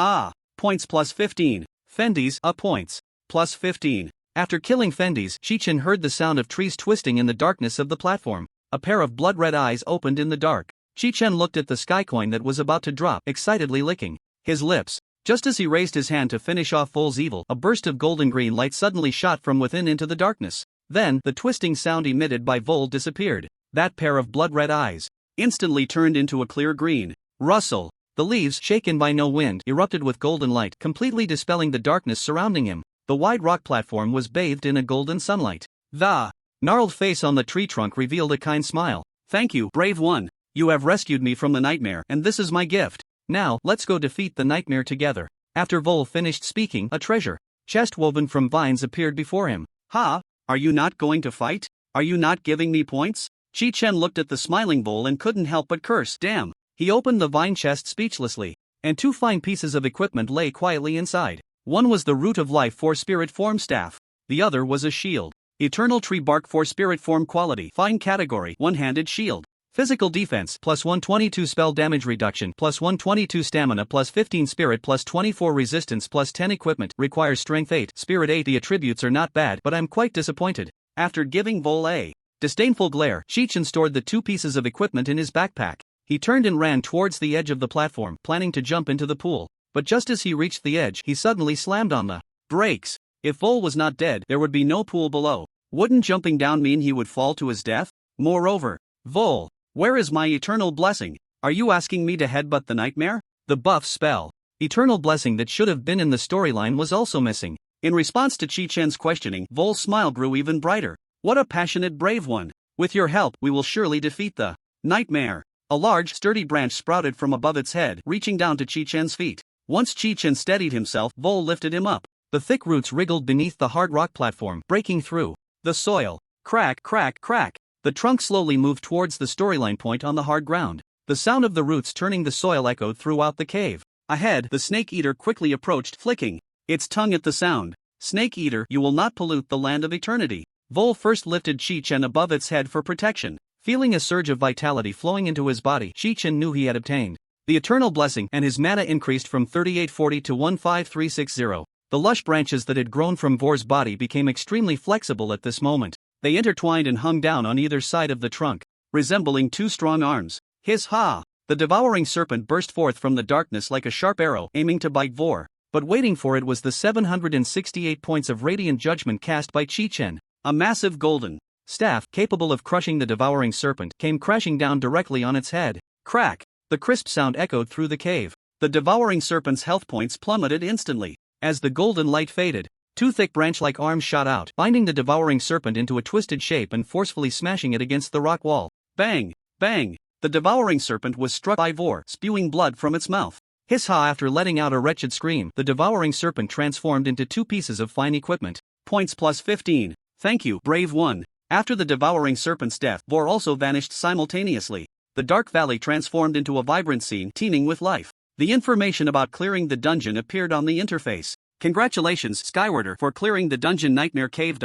points +15. Fendies, points +15. After killing Fendies, Chi-Chen heard the sound of trees twisting in the darkness of the platform. A pair of blood-red eyes opened in the dark. Chi-Chen looked at the sky coin that was about to drop, excitedly licking his lips. Just as he raised his hand to finish off Vol's evil, a burst of golden-green light suddenly shot from within into the darkness. Then, the twisting sound emitted by Vol disappeared. That pair of blood-red eyes instantly turned into a clear green. Rustle. The leaves, shaken by no wind, erupted with golden light, completely dispelling the darkness surrounding him. The wide rock platform was bathed in a golden sunlight. The gnarled face on the tree trunk revealed a kind smile. Thank you, brave one. You have rescued me from the nightmare, and this is my gift. Now, let's go defeat the nightmare together. After Vol finished speaking, a treasure chest woven from vines appeared before him. Ha! Are you not going to fight? Are you not giving me points? Chi-Chen looked at the smiling Vol and couldn't help but curse. Damn! He opened the vine chest speechlessly, and 2 fine pieces of equipment lay quietly inside. One was the Root of Life for Spirit Form Staff. The other was a shield. Eternal Tree Bark for Spirit Form Quality. Fine category, one-handed shield. Physical defense, plus 122 spell damage reduction, plus 122 stamina, plus 15 spirit, plus 24 resistance, plus 10 equipment. Requires strength 8, spirit 8. The attributes are not bad, but I'm quite disappointed. After giving Vol a disdainful glare, Chi-Chen stored the 2 pieces of equipment in his backpack. He turned and ran towards the edge of the platform, planning to jump into the pool. But just as he reached the edge, he suddenly slammed on the brakes. If Vol was not dead, there would be no pool below. Wouldn't jumping down mean he would fall to his death? Moreover, Vol, where is my eternal blessing? Are you asking me to headbutt the nightmare? The buff spell, Eternal Blessing, that should have been in the storyline was also missing. In response to Chi-Chen's questioning, Vol's smile grew even brighter. What a passionate brave one. With your help, we will surely defeat the nightmare. A large, sturdy branch sprouted from above its head, reaching down to Chi-Chen's feet. Once Chi-Chen steadied himself, Vol lifted him up. The thick roots wriggled beneath the hard rock platform, breaking through the soil. Crack, crack, crack. The trunk slowly moved towards the storyline point on the hard ground. The sound of the roots turning the soil echoed throughout the cave. Ahead, the snake eater quickly approached, flicking its tongue at the sound. Snake eater, you will not pollute the land of eternity. Vol first lifted Chi-Chen above its head for protection. Feeling a surge of vitality flowing into his body, Chi-Chen knew he had obtained the eternal blessing, and his mana increased from 3840 to 15360. The lush branches that had grown from Vor's body became extremely flexible at this moment. They intertwined and hung down on either side of the trunk, resembling 2 strong arms. Hiss-ha! The devouring serpent burst forth from the darkness like a sharp arrow, aiming to bite Vor. But waiting for it was the 768 points of radiant judgment cast by Chi-Chen. A massive golden staff, capable of crushing the devouring serpent, came crashing down directly on its head. Crack! The crisp sound echoed through the cave. The devouring serpent's health points plummeted instantly. As the golden light faded, 2 thick branch-like arms shot out, binding the devouring serpent into a twisted shape and forcefully smashing it against the rock wall. Bang! Bang! The devouring serpent was struck by Vor, spewing blood from its mouth. Hiss-ha! After letting out a wretched scream, the devouring serpent transformed into 2 pieces of fine equipment. Points +15. Thank you, brave one. After the devouring serpent's death, Vor also vanished simultaneously. The dark valley transformed into a vibrant scene teeming with life. The information about clearing the dungeon appeared on the interface. Congratulations, Skywarder, for clearing the dungeon Nightmare Cave.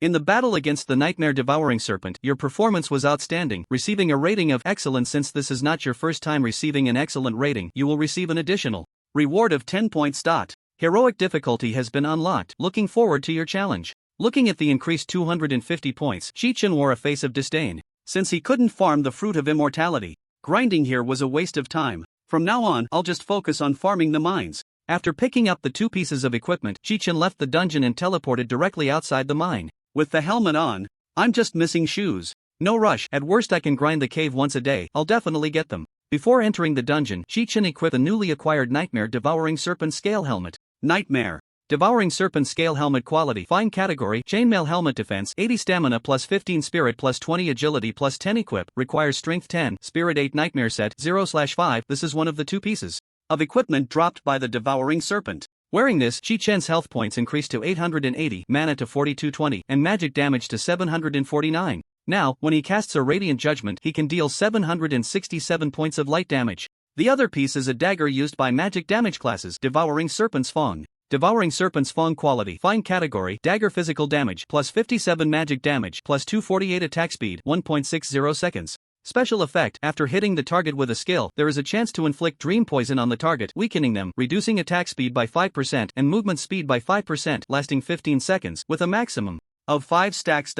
In the battle against the Nightmare Devouring Serpent, your performance was outstanding, receiving a rating of excellent. Since this is not your first time receiving an excellent rating, you will receive an additional reward of 10 points. Heroic difficulty has been unlocked. Looking forward to your challenge. Looking at the increased 250 points, Chi-Chen wore a face of disdain. Since he couldn't farm the fruit of immortality, grinding here was a waste of time. From now on, I'll just focus on farming the mines. After picking up the 2 pieces of equipment, Chi-Chen left the dungeon and teleported directly outside the mine. With the helmet on, I'm just missing shoes. No rush, at worst I can grind the cave once a day, I'll definitely get them. Before entering the dungeon, Chi-Chen equipped the newly acquired Nightmare Devouring Serpent Scale Helmet. Nightmare Devouring Serpent Scale Helmet Quality Fine Category Chainmail Helmet Defense 80 Stamina plus 15 Spirit plus 20 Agility plus 10 Equip Requires Strength 10 Spirit 8 Nightmare Set 0/5. This is one of the 2 pieces of equipment dropped by the Devouring Serpent. Wearing this, Chi-Chen's health points increased to 880, mana to 4220, and magic damage to 749. Now, when he casts a Radiant Judgment, he can deal 767 points of light damage. The other piece is a dagger used by magic damage classes Devouring Serpent's Fang. Devouring Serpent's Fang Quality Fine Category Dagger Physical Damage plus 57 Magic Damage plus 248 Attack Speed 1.60 seconds. Special effect: after hitting the target with a skill, there is a chance to inflict dream poison on the target, weakening them, reducing attack speed by 5% and movement speed by 5%, lasting 15 seconds, with a maximum of 5 stacks.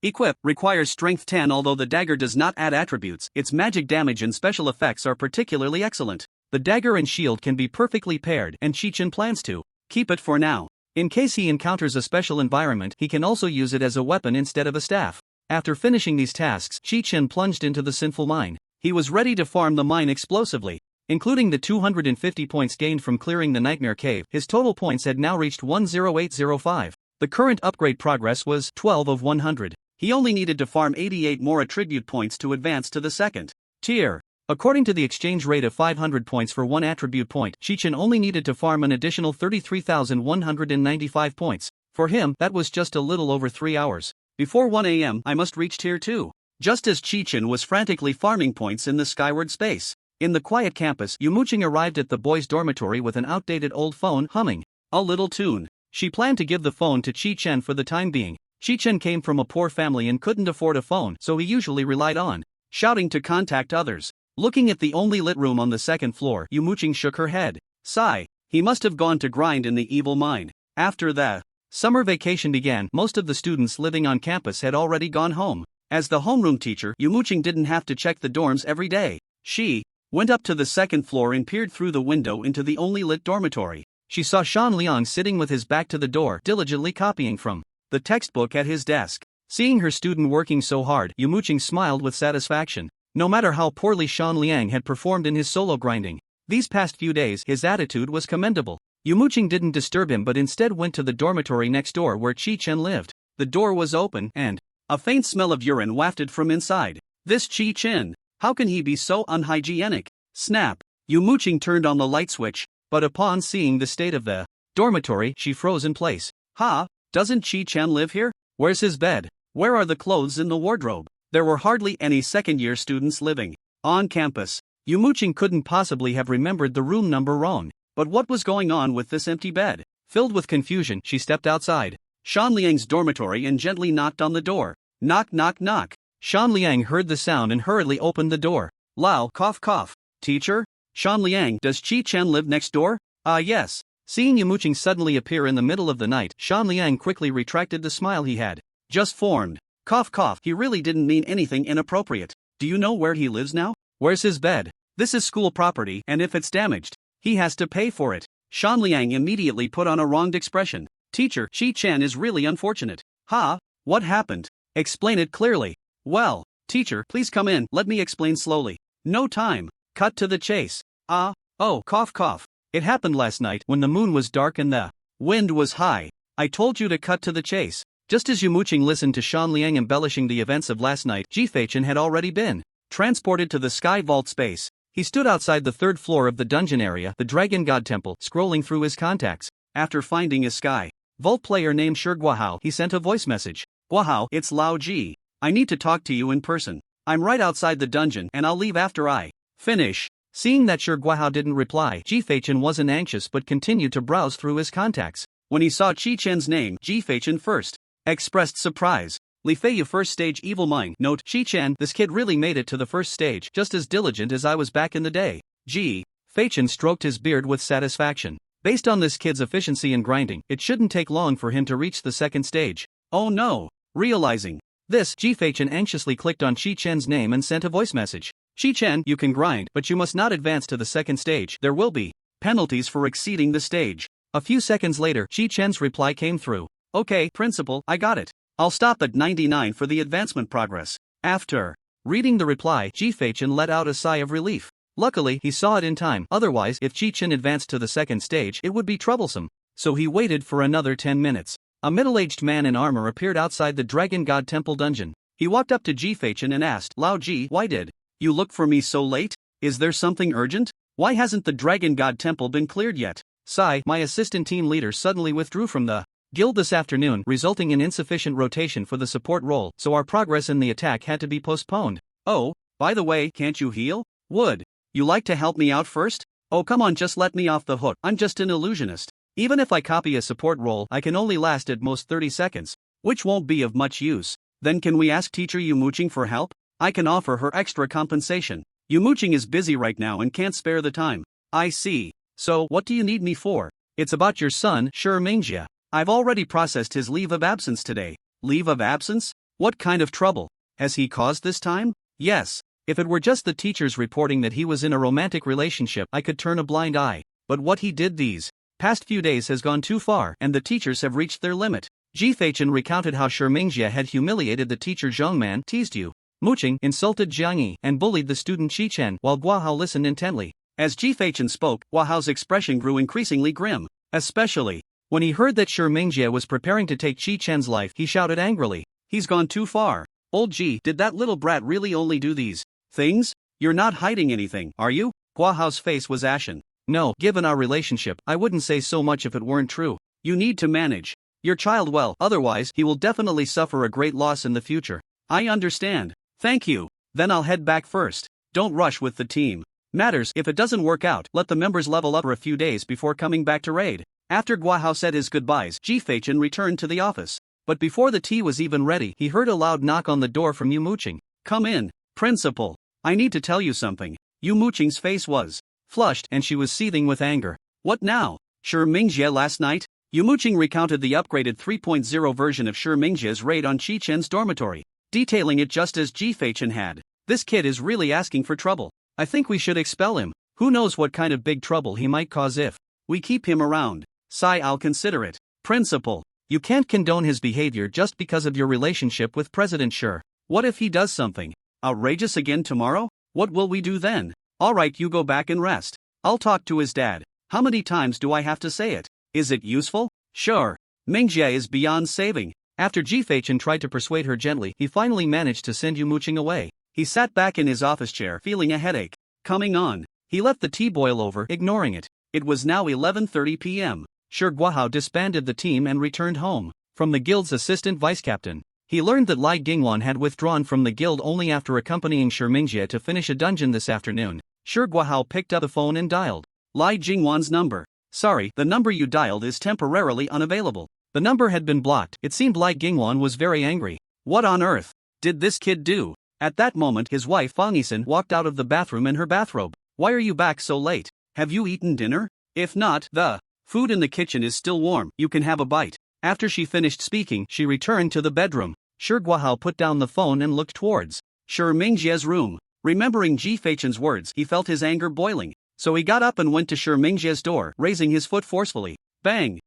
Equip requires strength 10. Although the dagger does not add attributes, its magic damage and special effects are particularly excellent. The dagger and shield can be perfectly paired, and Chi-Chen plans to keep it for now. In case he encounters a special environment, he can also use it as a weapon instead of a staff. After finishing these tasks, Chi-Chen plunged into the sinful mine. He was ready to farm the mine explosively. Including the 250 points gained from clearing the Nightmare Cave, his total points had now reached 10805. The current upgrade progress was 12 of 100. He only needed to farm 88 more attribute points to advance to the second tier. According to the exchange rate of 500 points for 1 attribute point, Chi-Chen only needed to farm an additional 33,195 points. For him, that was just a little over 3 hours. Before 1 AM, I must reach tier 2. Just as Chi-Chen was frantically farming points in the skyward space. In the quiet campus, Yumuching arrived at the boys' dormitory with an outdated old phone, humming a little tune. She planned to give the phone to Chi-Chen for the time being. Chi-Chen came from a poor family and couldn't afford a phone, so he usually relied on shouting to contact others. Looking at the only lit room on the second floor, Yumuching shook her head. Sigh, he must have gone to grind in the evil mine. After the summer vacation began, most of the students living on campus had already gone home. As the homeroom teacher, Yumuching didn't have to check the dorms every day. She went up to the second floor and peered through the window into the only lit dormitory. She saw Shan Liang sitting with his back to the door, diligently copying from the textbook at his desk. Seeing her student working so hard, Yumuching smiled with satisfaction. No matter how poorly Shan Liang had performed in his solo grinding these past few days, his attitude was commendable. Yumuching didn't disturb him but instead went to the dormitory next door where Chi-Chen lived. The door was open, and a faint smell of urine wafted from inside. This Chi-Chen, how can he be so unhygienic? Snap! Yumuching turned on the light switch, but upon seeing the state of the dormitory, she froze in place. Ha! Doesn't Chi-Chen live here? Where's his bed? Where are the clothes in the wardrobe? There were hardly any second-year students living on campus. Yumuching couldn't possibly have remembered the room number wrong. But what was going on with this empty bed? Filled with confusion, she stepped outside Shan Liang's dormitory and gently knocked on the door. Knock knock knock. Shan Liang heard the sound and hurriedly opened the door. Lao, cough cough. Teacher? Shan Liang, does Chi-Chen live next door? Ah yes. Seeing Yumuching suddenly appear in the middle of the night, Shan Liang quickly retracted the smile he had just formed. Cough cough, he really didn't mean anything inappropriate. Do you know where he lives now? Where's his bed? This is school property, and if it's damaged, he has to pay for it. Shan Liang immediately put on a wronged expression. Teacher, Chi-Chen is really unfortunate. Ha? What happened? Explain it clearly. Well, teacher, please come in, let me explain slowly. No time. Cut to the chase. Oh, cough cough. It happened last night when the moon was dark and the wind was high. I told you to cut to the chase. Just as Yumuching listened to Shan Liang embellishing the events of last night, Chi-Chen had already been transported to the sky vault space. He stood outside the third floor of the dungeon area, the Dragon God Temple, scrolling through his contacts. After finding a sky vault player named Guahao, he sent a voice message. Guahao, it's Lao Ji. I need to talk to you in person. I'm right outside the dungeon and I'll leave after I finish. Seeing that Guahao didn't reply, Chi-Chen wasn't anxious but continued to browse through his contacts. When he saw Chi-Chen's name, Chi-Chen first expressed surprise. Li Feiyu first stage evil mine. Note, Chi-Chen, this kid really made it to the first stage, just as diligent as I was back in the day. Chi-Chen stroked his beard with satisfaction. Based on this kid's efficiency in grinding, it shouldn't take long for him to reach the second stage. Oh no. Realizing this, Chi-Chen anxiously clicked on Chi-Chen's name and sent a voice message. Chi-Chen, you can grind, but you must not advance to the second stage. There will be penalties for exceeding the stage. A few seconds later, Chi-Chen's reply came through. Okay, principal, I got it. I'll stop at 99 for the advancement progress. After reading the reply, Chi-Chen let out a sigh of relief. Luckily, he saw it in time, otherwise, if Chi-Chen advanced to the second stage, it would be troublesome. So he waited for another 10 minutes. A middle-aged man in armor appeared outside the Dragon God Temple dungeon. He walked up to Chi-Chen and asked, Lao Ji, why did you look for me so late? Is there something urgent? Why hasn't the Dragon God Temple been cleared yet? Sai, my assistant team leader, suddenly withdrew from the guild this afternoon, resulting in insufficient rotation for the support role, so our progress in the attack had to be postponed. Oh, by the way, can't you heal? Would you like to help me out first? Oh come on, just let me off the hook, I'm just an illusionist. Even if I copy a support role, I can only last at most 30 seconds, which won't be of much use. Then can we ask teacher Yumuching for help? I can offer her extra compensation. Yumuching is busy right now and can't spare the time. I see. So, what do you need me for? It's about your son, Mingxia. I've already processed his leave of absence today. Leave of absence? What kind of trouble has he caused this time? Yes. If it were just the teachers reporting that he was in a romantic relationship, I could turn a blind eye. But what he did these past few days has gone too far, and the teachers have reached their limit. Chi-Chen recounted how Mingxia had humiliated the teacher Zhongman, teased you, Muching, insulted Jiang Yi, and bullied the student Chi-Chen, while Guahao listened intently. As Chi-Chen spoke, Guahao's expression grew increasingly grim. Especially when he heard that Mingxia was preparing to take Chi-Chen's life, he shouted angrily, He's gone too far. Old Ji, did that little brat really only do these things? You're not hiding anything, are you? Guahao's face was ashen. No, given our relationship, I wouldn't say so much if it weren't true. You need to manage your child well, otherwise, he will definitely suffer a great loss in the future. I understand. Thank you. Then I'll head back first. Don't rush with the team matters. If it doesn't work out, let the members level up for a few days before coming back to raid. After Guahao said his goodbyes, Chi-Chen returned to the office. But before the tea was even ready, he heard a loud knock on the door from Yu Muching. Come in, principal. I need to tell you something. Yu Muching's face was flushed and she was seething with anger. What now? Mingxia last night? Yu Muching recounted the upgraded 3.0 version of Mingxia's raid on Chi-Chen's dormitory, detailing it just as Chi-Chen had. This kid is really asking for trouble. I think we should expel him. Who knows what kind of big trouble he might cause if we keep him around. Sai, I'll consider it. Principal, you can't condone his behavior just because of your relationship with President Shi. What if he does something outrageous again tomorrow? What will we do then? Alright, you go back and rest. I'll talk to his dad. How many times do I have to say it? Is it useful? Sure. Mingxia is beyond saving. After Chi-Chen tried to persuade her gently, he finally managed to send Yu Muching away. He sat back in his office chair, feeling a headache coming on. He let the tea boil over, ignoring it. It was now 11:30 p.m. Guahao disbanded the team and returned home. From the guild's assistant vice-captain, he learned that Lai Gingwan had withdrawn from the guild only after accompanying Mingxia to finish a dungeon this afternoon. Guahao picked up the phone and dialed Lai Jingwan's number. Sorry, the number you dialed is temporarily unavailable. The number had been blocked. It seemed Lai Gingwan was very angry. What on earth did this kid do? At that moment, his wife Fang Yisen walked out of the bathroom in her bathrobe. Why are you back so late? Have you eaten dinner? If not, the food in the kitchen is still warm. You can have a bite. After she finished speaking, she returned to the bedroom. Guahao put down the phone and looked towards Mingxia's room. Remembering Chi-Chen's words, he felt his anger boiling. So he got up and went to Mingxia's door, raising his foot forcefully. Bang!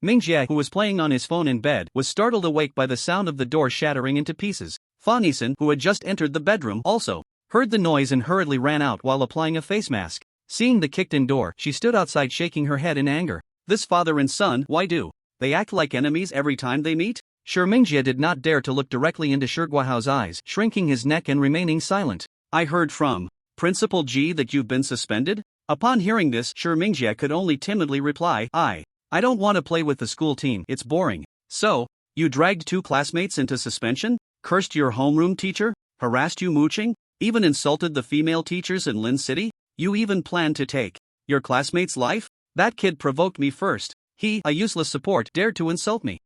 Mingxia, who was playing on his phone in bed, was startled awake by the sound of the door shattering into pieces. Fang Yisen, who had just entered the bedroom, also heard the noise and hurriedly ran out while applying a face mask. Seeing the kicked-in door, she stood outside shaking her head in anger. This father and son, why do they act like enemies every time they meet? Mingxia did not dare to look directly into Guahao's eyes, shrinking his neck and remaining silent. I heard from Principal Ji that you've been suspended? Upon hearing this, Mingxia could only timidly reply, I don't want to play with the school team, it's boring. So, you dragged 2 classmates into suspension? Cursed your homeroom teacher? Harassed Yu Muching? Even insulted the female teachers in Lin City? You even planned to take your classmate's life? That kid provoked me first. He, a useless support, dared to insult me.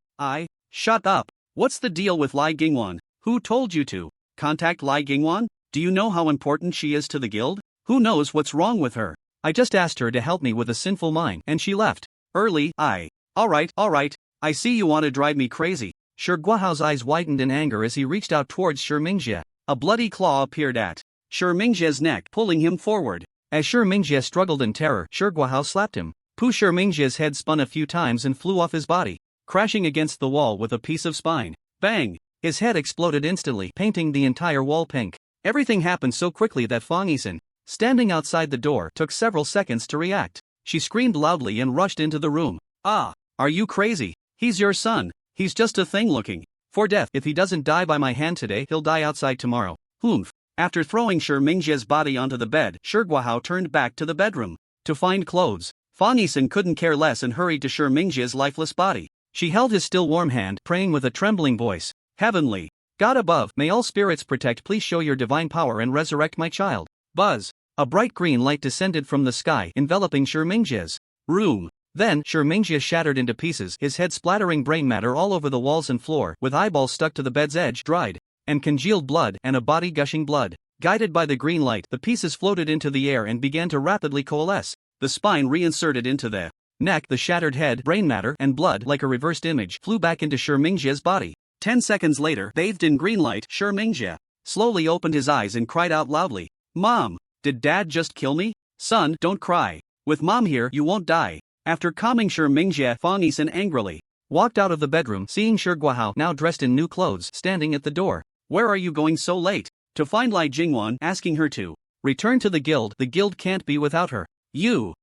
Shut up. What's the deal with Lai Gingwan? Who told you to contact Lai Gingwan? Do you know how important she is to the guild? Who knows what's wrong with her? I just asked her to help me with a sinful mind, and she left early. Alright, I see you want to drive me crazy. Shi Guohao's eyes widened in anger as he reached out towards Shi Mingjie. A bloody claw appeared at Shi Mingjie's neck, pulling him forward. As Shi Mingjie struggled in terror, Shi Guohao slapped him. Shi Mingjie's head spun a few times and flew off his body, crashing against the wall with a piece of spine. Bang! His head exploded instantly, painting the entire wall pink. Everything happened so quickly that Fang Yixin, standing outside the door, took several seconds to react. She screamed loudly and rushed into the room. Ah! Are you crazy? He's your son. He's just a thing looking for death. If he doesn't die by my hand today, he'll die outside tomorrow. Humph. After throwing Shi Mingjie's body onto the bed, Shi Guohao turned back to the bedroom to find clothes. Fang Yixin couldn't care less and hurried to Shi Mingjie's lifeless body. She held his still warm hand, praying with a trembling voice. Heavenly God above, may all spirits protect. Please show your divine power and resurrect my child. Buzz! A bright green light descended from the sky, enveloping Shi Mingjie's room. Then, Shi Mingjie shattered into pieces, his head splattering brain matter all over the walls and floor, with eyeballs stuck to the bed's edge, dried and congealed blood, and a body gushing blood. Guided by the green light, the pieces floated into the air and began to rapidly coalesce. The spine reinserted into the neck, the shattered head, brain matter, and blood, like a reversed image, flew back into Shi Mingjie's body. 10 seconds later, bathed in green light, Shi Mingjie slowly opened his eyes and cried out loudly. Mom! Did Dad just kill me? Son, don't cry. With Mom here, you won't die. After calming Shi Mingjie, Fang Yixin angrily walked out of the bedroom, seeing Shi Guohao, now dressed in new clothes, standing at the door. Where are you going so late? To find Lai Jingwan, asking her to return to the guild. The guild can't be without her. You.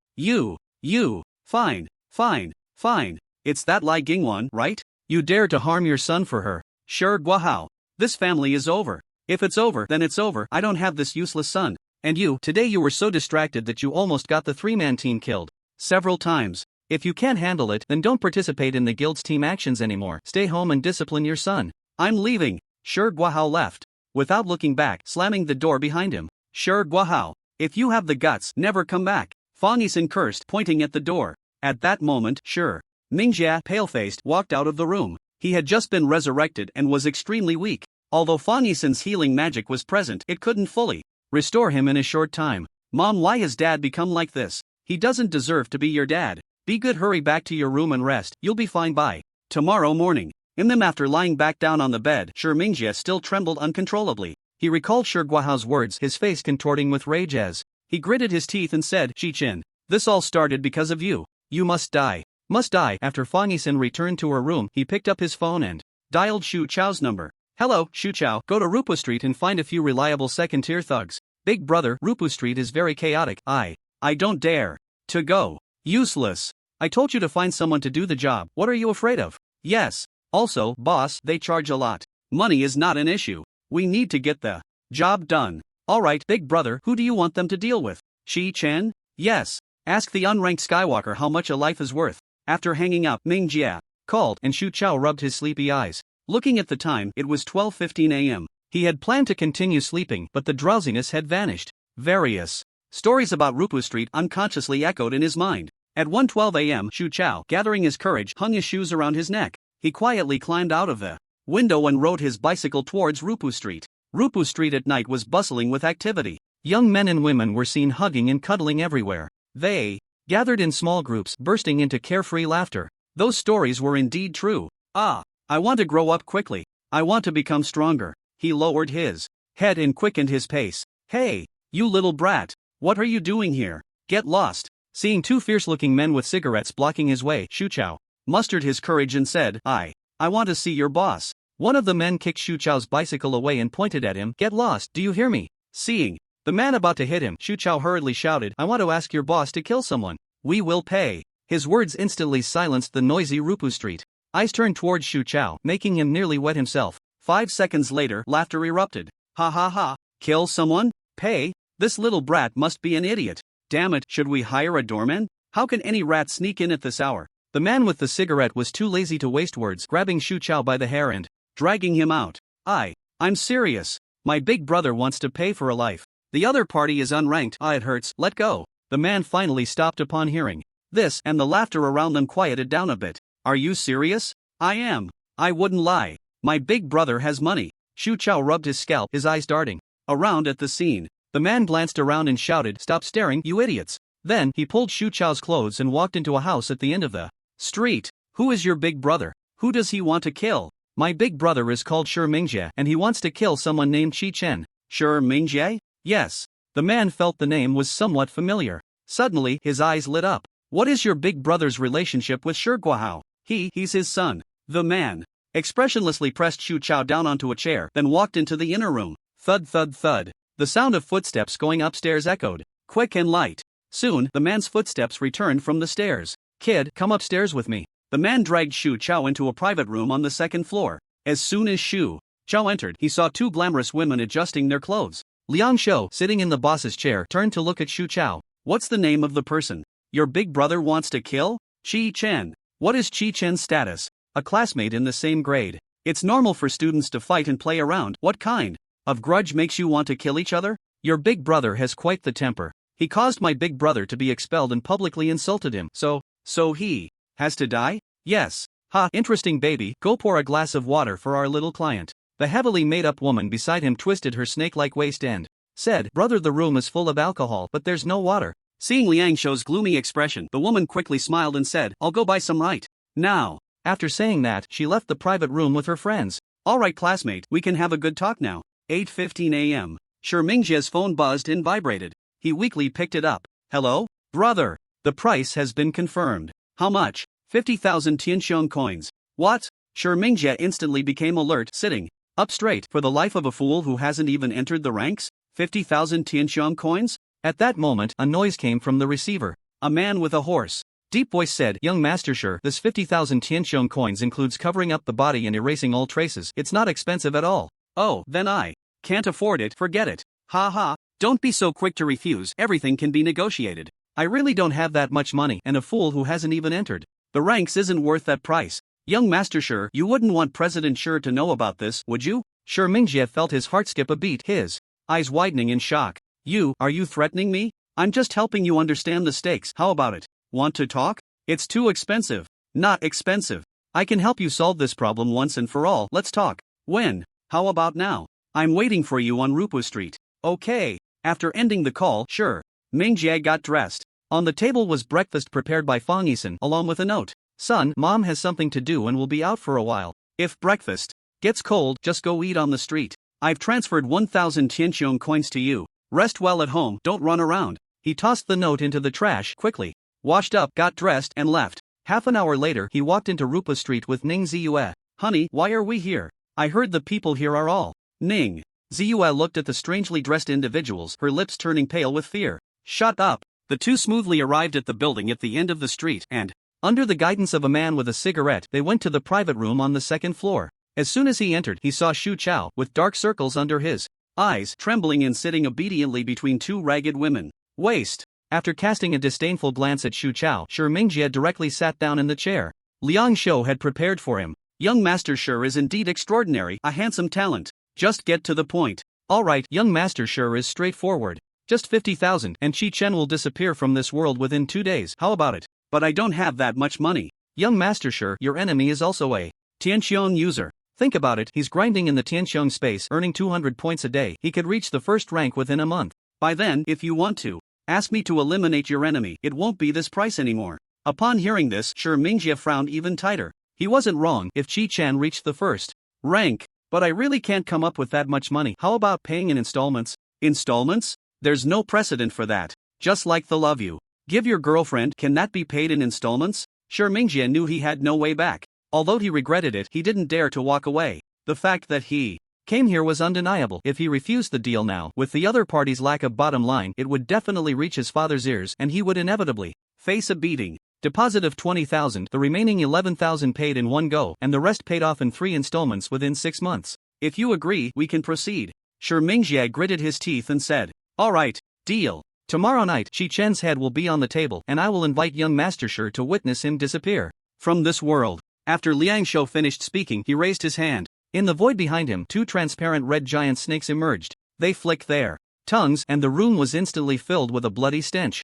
Fine. It's that Lai Jingwan, right? You dare to harm your son for her. Shi Guohao. This family is over. If it's over, then it's over. I don't have this useless son. And you, today you were so distracted that you almost got the three-man team killed. Several times. If you can't handle it, then don't participate in the guild's team actions anymore. Stay home and discipline your son. I'm leaving. Shi Guohao left, without looking back, slamming the door behind him. Shi Guohao, if you have the guts, never come back. Fang Yixin cursed, pointing at the door. At that moment, Shi Mingjie, pale-faced, walked out of the room. He had just been resurrected and was extremely weak. Although Fang Yixin's healing magic was present, it couldn't fully restore him in a short time. Mom, why has Dad become like this? He doesn't deserve to be your dad. Be good, hurry back to your room and rest. You'll be fine by tomorrow morning. In them, after lying back down on the bed, Shi Mingjie still trembled uncontrollably. He recalled Shi Guohao's words, his face contorting with rage as he gritted his teeth and said, Chi-Chen, this all started because of you. You must die. Must die. After Fang Yixin returned to her room, he picked up his phone and dialed Xu Chao's number. Hello, Xu Chao, go to Rupu Street and find a few reliable second-tier thugs. Big brother, Rupu Street is very chaotic. I don't dare to go. Useless. I told you to find someone to do the job. What are you afraid of? Yes. Also, boss, they charge a lot. Money is not an issue. We need to get the job done. Alright, big brother, who do you want them to deal with? Chi-Chen? Yes. Ask the unranked Skywalker how much a life is worth. After hanging up, Mingjie called, and Xu Chao rubbed his sleepy eyes. Looking at the time, it was 12:15 a.m. He had planned to continue sleeping, but the drowsiness had vanished. Various stories about Rupu Street unconsciously echoed in his mind. At 1:12 a.m., Xu Chao, gathering his courage, hung his shoes around his neck. He quietly climbed out of the window and rode his bicycle towards Rupu Street. Rupu Street at night was bustling with activity. Young men and women were seen hugging and cuddling everywhere. They gathered in small groups, bursting into carefree laughter. Those stories were indeed true. I want to grow up quickly. I want to become stronger. He lowered his head and quickened his pace. Hey, you little brat. What are you doing here? Get lost. Seeing two fierce-looking men with cigarettes blocking his way, Xu Chao mustered his courage and said, I want to see your boss. One of the men kicked Xu Chao's bicycle away and pointed at him. Get lost, do you hear me? Seeing the man about to hit him, Xu Chao hurriedly shouted, I want to ask your boss to kill someone. We will pay. His words instantly silenced the noisy Rupu Street. Eyes turned towards Xu Chao, making him nearly wet himself. 5 seconds later, laughter erupted. Ha ha ha. Kill someone? Pay? This little brat must be an idiot. Damn it, should we hire a doorman? How can any rat sneak in at this hour? The man with the cigarette was too lazy to waste words, grabbing Xu Chao by the hair and dragging him out. I'm serious. My big brother wants to pay for a life. The other party is unranked. It hurts. Let go. The man finally stopped upon hearing this, and the laughter around them quieted down a bit. Are you serious? I am. I wouldn't lie. My big brother has money. Xu Chao rubbed his scalp, his eyes darting around at the scene. The man glanced around and shouted, Stop staring, you idiots. Then, he pulled Xu Chao's clothes and walked into a house at the end of the street. Who is your big brother? Who does he want to kill? My big brother is called Shi Mingjie and he wants to kill someone named Chi-Chen. Shi Mingjie? Yes. The man felt the name was somewhat familiar. Suddenly, his eyes lit up. What is your big brother's relationship with Shi Guohao? He's his son. The man expressionlessly pressed Shu Chao down onto a chair, then walked into the inner room. Thud thud thud. The sound of footsteps going upstairs echoed, quick and light. Soon, the man's footsteps returned from the stairs. Kid, come upstairs with me. The man dragged Shu Chao into a private room on the second floor. As soon as Shu Chao entered, he saw two glamorous women adjusting their clothes. Liang Shou, sitting in the boss's chair, turned to look at Shu Chao. What's the name of the person your big brother wants to kill? Chi-Chen. What is Chi-Chen's status? A classmate in the same grade. It's normal for students to fight and play around. What kind of grudge makes you want to kill each other? Your big brother has quite the temper. He caused my big brother to be expelled and publicly insulted him. So he has to die? Yes. Ha, interesting baby, go pour a glass of water for our little client. The heavily made-up woman beside him twisted her snake-like waist and said, brother, the room is full of alcohol but there's no water. Seeing Liang Shou's gloomy expression, the woman quickly smiled and said, I'll go buy some right now. After saying that, she left the private room with her friends. Alright classmate, we can have a good talk now. 8:15 a.m. Shi Mingjie's phone buzzed and vibrated. He weakly picked it up. Hello? Brother. The price has been confirmed. How much? 50,000 Tianxiong coins. What? Shi Mingjie instantly became alert, sitting up straight. For the life of a fool who hasn't even entered the ranks? 50,000 Tianxiong coins? At that moment, a noise came from the receiver. A man with a hoarse, deep voice said, Young Master Shi, this 50,000 Tianxiong coins includes covering up the body and erasing all traces. It's not expensive at all. Oh, then I can't afford it, forget it. Ha ha, don't be so quick to refuse, everything can be negotiated. I really don't have that much money, and a fool who hasn't even entered the ranks isn't worth that price. Young Master Shi, you wouldn't want President Shi to know about this, would you? Shi Mingjie felt his heart skip a beat, his eyes widening in shock. Are you threatening me? I'm just helping you understand the stakes, how about it? Want to talk? It's too expensive. Not expensive. I can help you solve this problem once and for all, let's talk. When? How about now? I'm waiting for you on Rupu Street. Okay. After ending the call, Shi Mingjie got dressed. On the table was breakfast prepared by Fang Yisan along with a note. Son, mom has something to do and will be out for a while. If breakfast gets cold, just go eat on the street. I've transferred 1,000 Tianxiong coins to you. Rest well at home, don't run around. He tossed the note into the trash quickly, washed up, got dressed, and left. Half an hour later, he walked into Rupa Street with Ning Ziyue. Honey, why are we here? I heard the people here are all. Ning Ziyue looked at the strangely dressed individuals, her lips turning pale with fear. Shut up. The two smoothly arrived at the building at the end of the street and, under the guidance of a man with a cigarette, they went to the private room on the second floor. As soon as he entered, he saw Shu Chao, with dark circles under his eyes, trembling and sitting obediently between two ragged women. Waste. After casting a disdainful glance at Shu Chao, Shi Mingjie directly sat down in the chair Liang Shou had prepared for him. Young Master Shi is indeed extraordinary, a handsome talent. Just get to the point. Alright, young Master Shi is straightforward. Just 50,000 and Chi-Chen will disappear from this world within 2 days, how about it? But I don't have that much money. Young Master Shi, your enemy is also a Tianxiong user. Think about it, he's grinding in the Tianxiong space, earning 200 points a day. He could reach the first rank within a month. By then, if you want to ask me to eliminate your enemy, it won't be this price anymore. Upon hearing this, Shi Mingjie frowned even tighter. He wasn't wrong if Chi-Chen reached the first rank. But I really can't come up with that much money. How about paying in installments? Installments? There's no precedent for that. Just like the love you give your girlfriend, can that be paid in installments? Shi Mingjie knew he had no way back. Although he regretted it, he didn't dare to walk away. The fact that he came here was undeniable. If he refused the deal now, with the other party's lack of bottom line, it would definitely reach his father's ears and he would inevitably face a beating. Deposit of 20,000, the remaining 11,000 paid in one go, and the rest paid off in 3 installments within 6 months. If you agree, we can proceed. Shi Mingjie gritted his teeth and said, Alright, deal. Tomorrow night, Chi-Chen's head will be on the table, and I will invite young Master Shi to witness him disappear from this world. After Liang Shou finished speaking, he raised his hand. In the void behind him, 2 transparent red giant snakes emerged. They flicked their tongues, and the room was instantly filled with a bloody stench.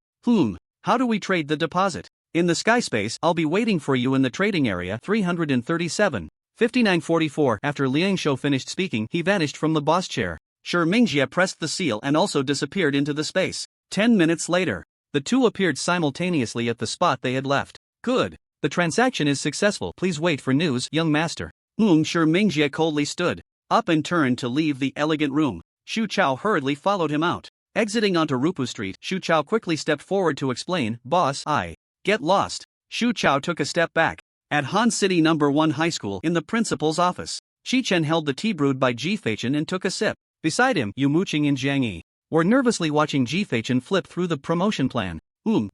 How do we trade the deposit? In the sky space, I'll be waiting for you in the trading area. 337. 5944. After Liang Shou finished speaking, he vanished from the boss chair. Shi Mingjie pressed the seal and also disappeared into the space. 10 minutes later, the two appeared simultaneously at the spot they had left. Good. The transaction is successful. Please wait for news, young master. Sure Mingjie coldly stood up and turned to leave the elegant room. Shu Chao hurriedly followed him out. Exiting onto Rupu Street, Shu Chao quickly stepped forward to explain, "Boss, I get lost." Shu Chao took a step back. At Han City No. 1 High School, in the principal's office, Chi-Chen held the tea brewed by Ji-Fei-chen and took a sip. Beside him, Yu Muqing and Jiang Yi were nervously watching Ji-Fei-chen flip through the promotion plan.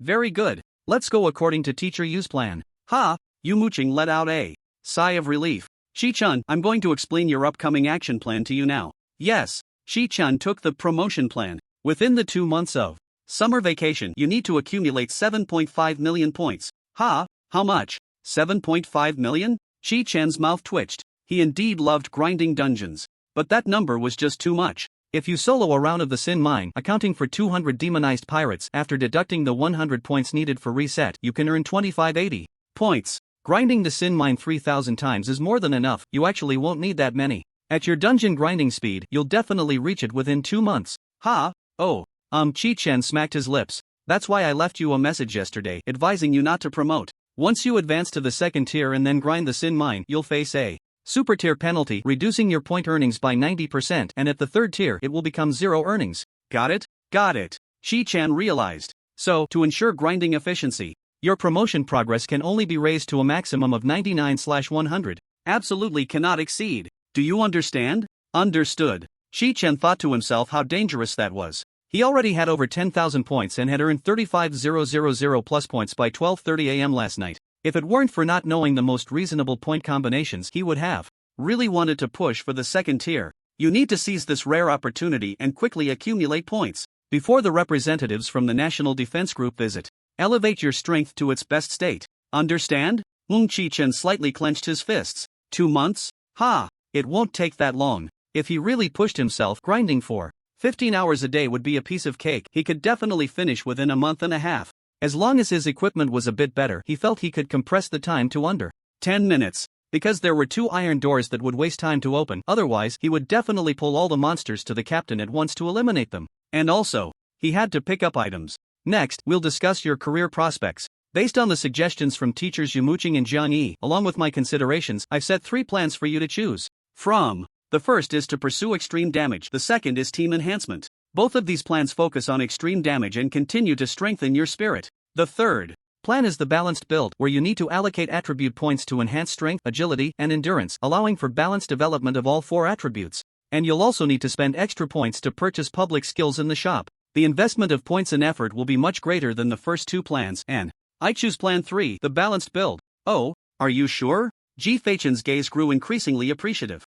Very good. Let's go according to Teacher Yu's plan. Ha! Yu Muqing let out a sigh of relief. Chi-Chen, I'm going to explain your upcoming action plan to you now. Yes. Chi-Chen took the promotion plan. Within the 2 months of summer vacation, you need to accumulate 7.5 million points. Ha! How much? 7.5 million? Chi-Chen's mouth twitched. He indeed loved grinding dungeons. But that number was just too much. If you solo a round of the Sin Mine, accounting for 200 demonized pirates after deducting the 100 points needed for reset, you can earn 2580 points. Grinding the Sin Mine 3000 times is more than enough, you actually won't need that many. At your dungeon grinding speed, you'll definitely reach it within 2 months. Ha! Oh. Chi-Chen smacked his lips. That's why I left you a message yesterday, advising you not to promote. Once you advance to the second tier and then grind the Sin Mine, you'll face a super tier penalty, reducing your point earnings by 90%, and at the third tier it will become 0 earnings. Got it? Got it. Chi-Chen realized. So, to ensure grinding efficiency, your promotion progress can only be raised to a maximum of 99/100. Absolutely cannot exceed. Do you understand? Understood. Chi-Chen thought to himself how dangerous that was. He already had over 10,000 points and had earned 35,000 plus points by 12:30 am last night. If it weren't for not knowing the most reasonable point combinations, he would have really wanted to push for the second tier. You need to seize this rare opportunity and quickly accumulate points before the representatives from the National Defense Group visit. Elevate your strength to its best state. Understand? Chi-Chen slightly clenched his fists. 2 months? Ha! It won't take that long. If he really pushed himself, grinding for 15 hours a day would be a piece of cake. He could definitely finish within a month and a half. As long as his equipment was a bit better, he felt he could compress the time to under 10 minutes. Because there were 2 iron doors that would waste time to open, otherwise he would definitely pull all the monsters to the captain at once to eliminate them. And also, he had to pick up items. Next, we'll discuss your career prospects. Based on the suggestions from teachers Yu Muqing and Jiang Yi, along with my considerations, I've set 3 plans for you to choose from. The first is to pursue extreme damage, the second is team enhancement. Both of these plans focus on extreme damage and continue to strengthen your spirit. The third plan is the balanced build, where you need to allocate attribute points to enhance strength, agility, and endurance, allowing for balanced development of all 4 attributes. And you'll also need to spend extra points to purchase public skills in the shop. The investment of points and effort will be much greater than the first 2 plans, and I choose plan 3, the balanced build. Oh, are you sure? Ji-Fei-chen's gaze grew increasingly appreciative.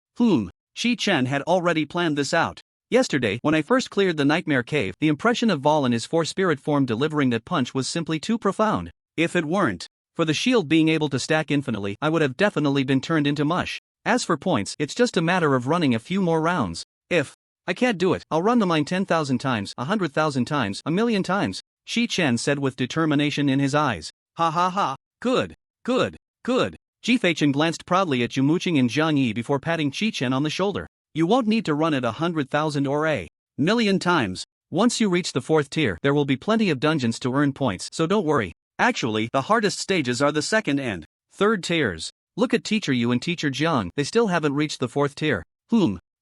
Chi-Chen had already planned this out. Yesterday, when I first cleared the Nightmare Cave, the impression of Vol in his 4-spirit form delivering that punch was simply too profound. If it weren't for the shield being able to stack infinitely, I would have definitely been turned into mush. As for points, it's just a matter of running a few more rounds. If I can't do it, I'll run the mine 10,000 times, 100,000 times, 1,000,000 times, Chi-Chen said with determination in his eyes. Ha ha ha. Good. Good. Good. Ji-Fei-chen glanced proudly at Yu Muqing and Jiang Yi before patting Chi-Chen on the shoulder. You won't need to run it 100,000 or 1,000,000 times. Once you reach the 4th tier, there will be plenty of dungeons to earn points, so don't worry. Actually, the hardest stages are the 2nd and 3rd tiers. Look at Teacher Yu and Teacher Jiang, they still haven't reached the 4th tier.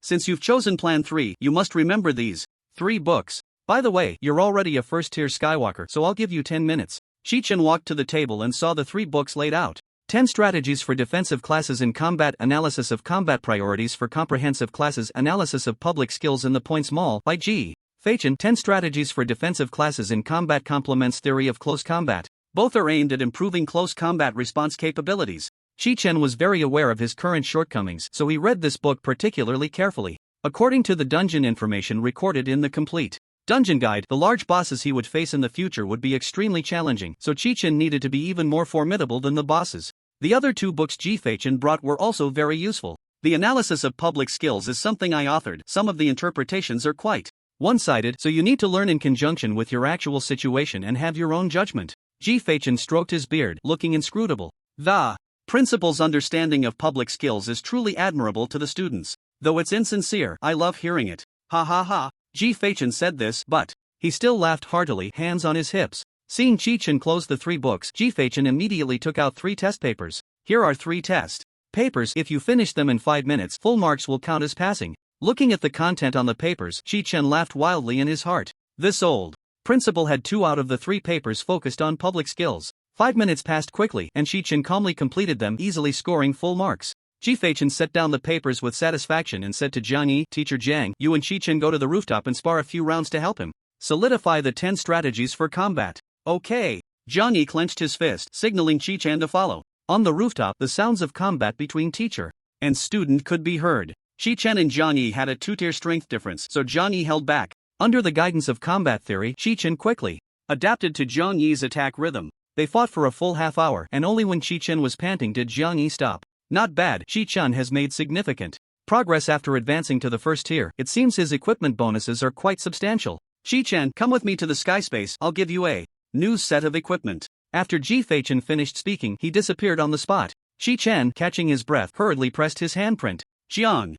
Since you've chosen plan 3, you must remember these 3 books. By the way, you're already a 1st tier Skywalker, so I'll give you 10 minutes. Chi-Chen walked to the table and saw the 3 books laid out. 10 Strategies for Defensive Classes in Combat, Analysis of Combat Priorities for Comprehensive Classes, Analysis of Public Skills in the Points Mall by Ji-Fei-chen. 10 Strategies for Defensive Classes in Combat, Complements Theory of Close Combat. Both are aimed at improving close combat response capabilities. Chi-Chen was very aware of his current shortcomings, so he read this book particularly carefully. According to the dungeon information recorded in the complete dungeon guide, the large bosses he would face in the future would be extremely challenging, so Chi-Chen needed to be even more formidable than the bosses. The other 2 books Ji-Fei-chen brought were also very useful. The Analysis of Public Skills is something I authored. Some of the interpretations are quite one-sided, so you need to learn in conjunction with your actual situation and have your own judgment. Ji-Fei-chen stroked his beard, looking inscrutable. The principal's understanding of public skills is truly admirable to the students. Though it's insincere, I love hearing it. Ha ha ha. Ji-Fei-chen said this, but he still laughed heartily, hands on his hips. Seeing Chi-Chen close the 3 books, Ji-Fei-chen immediately took out 3 test papers. Here are 3 test Papers, if you finish them in 5 minutes, full marks will count as passing. Looking at the content on the papers, Chi-Chen laughed wildly in his heart. This old principal had 2 out of the 3 papers focused on public skills. 5 minutes passed quickly, and Chi-Chen calmly completed them, easily scoring full marks. Chi-Chen set down the papers with satisfaction and said to Jiang, Teacher Jiang, you and Chi-Chen go to the rooftop and spar a few rounds to help him solidify the 10 strategies for combat. Okay. Jiang clenched his fist, signaling Chi-Chen to follow. On the rooftop, the sounds of combat between teacher and student could be heard. Chi-Chen and Jiang had a 2-tier strength difference, so Jiang held back. Under the guidance of combat theory, Chi-Chen quickly adapted to Jiang's attack rhythm. They fought for a full half hour, and only when Chi-Chen was panting did Jiang stop. Not bad, Chi-Chen has made significant progress after advancing to the first tier. It seems his equipment bonuses are quite substantial. Chi-Chen, come with me to the sky space, I'll give you a new set of equipment. After Chi-Chen finished speaking, he disappeared on the spot. Chi-Chen, catching his breath, hurriedly pressed his handprint. Jiang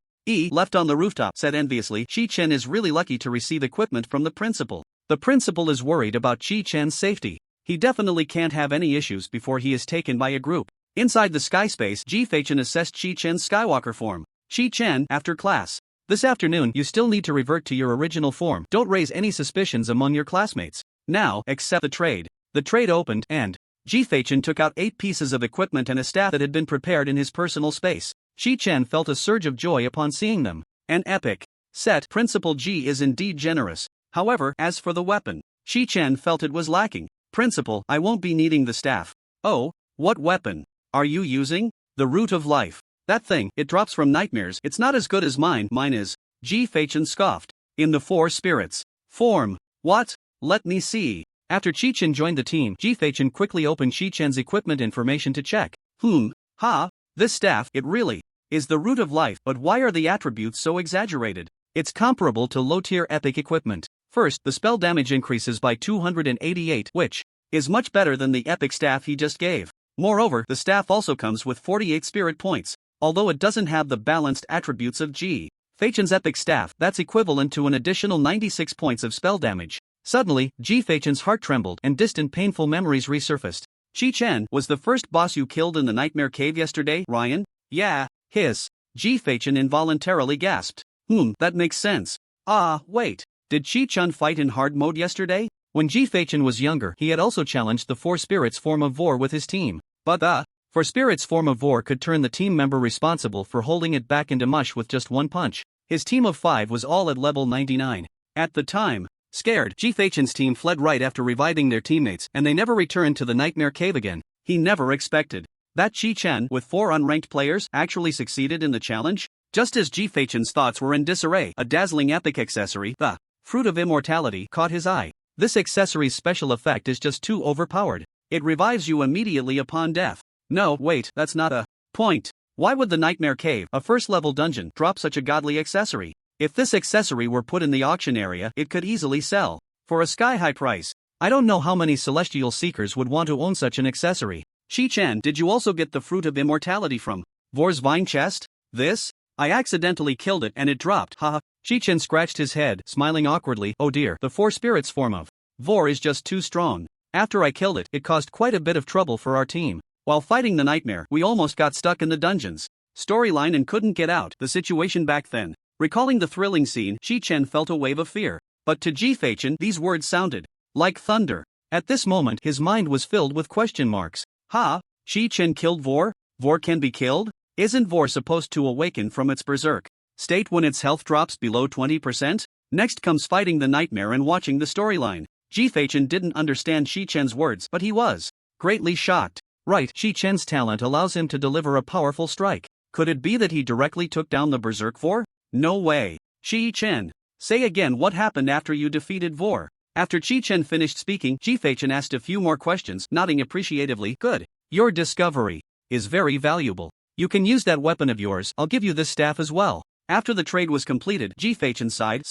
left on the rooftop, said enviously, Chi-Chen is really lucky to receive equipment from the principal. The principal is worried about Chi-Chen's safety. He definitely can't have any issues before he is taken by a group. Inside the sky space, Chi-Chen assessed Chi-Chen's Skywalker form. Chi-Chen, after class. This afternoon, you still need to revert to your original form. Don't raise any suspicions among your classmates. Now, accept the trade. The trade opened, and Chi-Chen took out 8 pieces of equipment and a staff that had been prepared in his personal space. Chi-Chen felt a surge of joy upon seeing them. An epic set. Principal G is indeed generous. However, as for the weapon, Chi-Chen felt it was lacking. Principal, I won't be needing the staff. Oh, what weapon are you using? The root of life. That thing, it drops from nightmares. It's not as good as mine. Mine is. Chi-Chen scoffed. In the 4 spirits form. What? Let me see. After Chi-Chen joined the team, Chi-Chen quickly opened Chi-Chen's equipment information to check. This staff, it really is the root of life, but why are the attributes so exaggerated? It's comparable to low-tier epic equipment. First, the spell damage increases by 288, which is much better than the epic staff he just gave. Moreover, the staff also comes with 48 spirit points. Although it doesn't have the balanced attributes of Chi-Chen's epic staff, that's equivalent to an additional 96 points of spell damage. Suddenly, Chi-Chen's heart trembled and distant painful memories resurfaced. Chi-Chen was the first boss you killed in the Nightmare Cave yesterday, Ryan? Yeah, hiss. Chi-Chen involuntarily gasped. That makes sense. Wait. Did Chi-Chen fight in hard mode yesterday? When Chi-Chen was younger, he had also challenged the 4 spirits form of Vor with his team. But the 4 spirits form of Vor could turn the team member responsible for holding it back into mush with just 1 punch. His team of 5 was all at level 99. At the time, scared, Chi-Chen's team fled right after reviving their teammates, and they never returned to the Nightmare Cave again. He never expected that Chi-Chen, with 4 unranked players, actually succeeded in the challenge. Just as Chi-Chen's thoughts were in disarray, a dazzling epic accessory, the Fruit of Immortality, caught his eye. This accessory's special effect is just too overpowered. It revives you immediately upon death. No, wait, that's not a point. Why would the Nightmare Cave, a first-level dungeon, drop such a godly accessory? If this accessory were put in the auction area, it could easily sell for a sky-high price. I don't know how many celestial seekers would want to own such an accessory. Chi-Chen, did you also get the Fruit of Immortality from Vor's vine chest? This? I accidentally killed it and it dropped, haha. Chi-Chen scratched his head, smiling awkwardly. Oh dear, the 4 spirits form of Vor is just too strong. After I killed it, it caused quite a bit of trouble for our team. While fighting the nightmare, we almost got stuck in the dungeon's storyline and couldn't get out. The situation back then. Recalling the thrilling scene, Chi-Chen felt a wave of fear. But to Chi-Chen, these words sounded like thunder. At this moment, his mind was filled with question marks. Chi-Chen killed Vor? Vor can be killed? Isn't Vor supposed to awaken from its berserk state when its health drops below 20%? Next comes fighting the nightmare and watching the storyline. Chi-Chen didn't understand Chi-Chen's words, but he was greatly shocked. Right, Chi-Chen's talent allows him to deliver a powerful strike. Could it be that he directly took down the berserk Vor? No way. Chi-Chen, say again what happened after you defeated Vor. After Chi-Chen finished speaking, Chi-Chen asked a few more questions, nodding appreciatively. Good. Your discovery is very valuable. You can use that weapon of yours. I'll give you this staff as well. After the trade was completed, Chi-Chen sighed.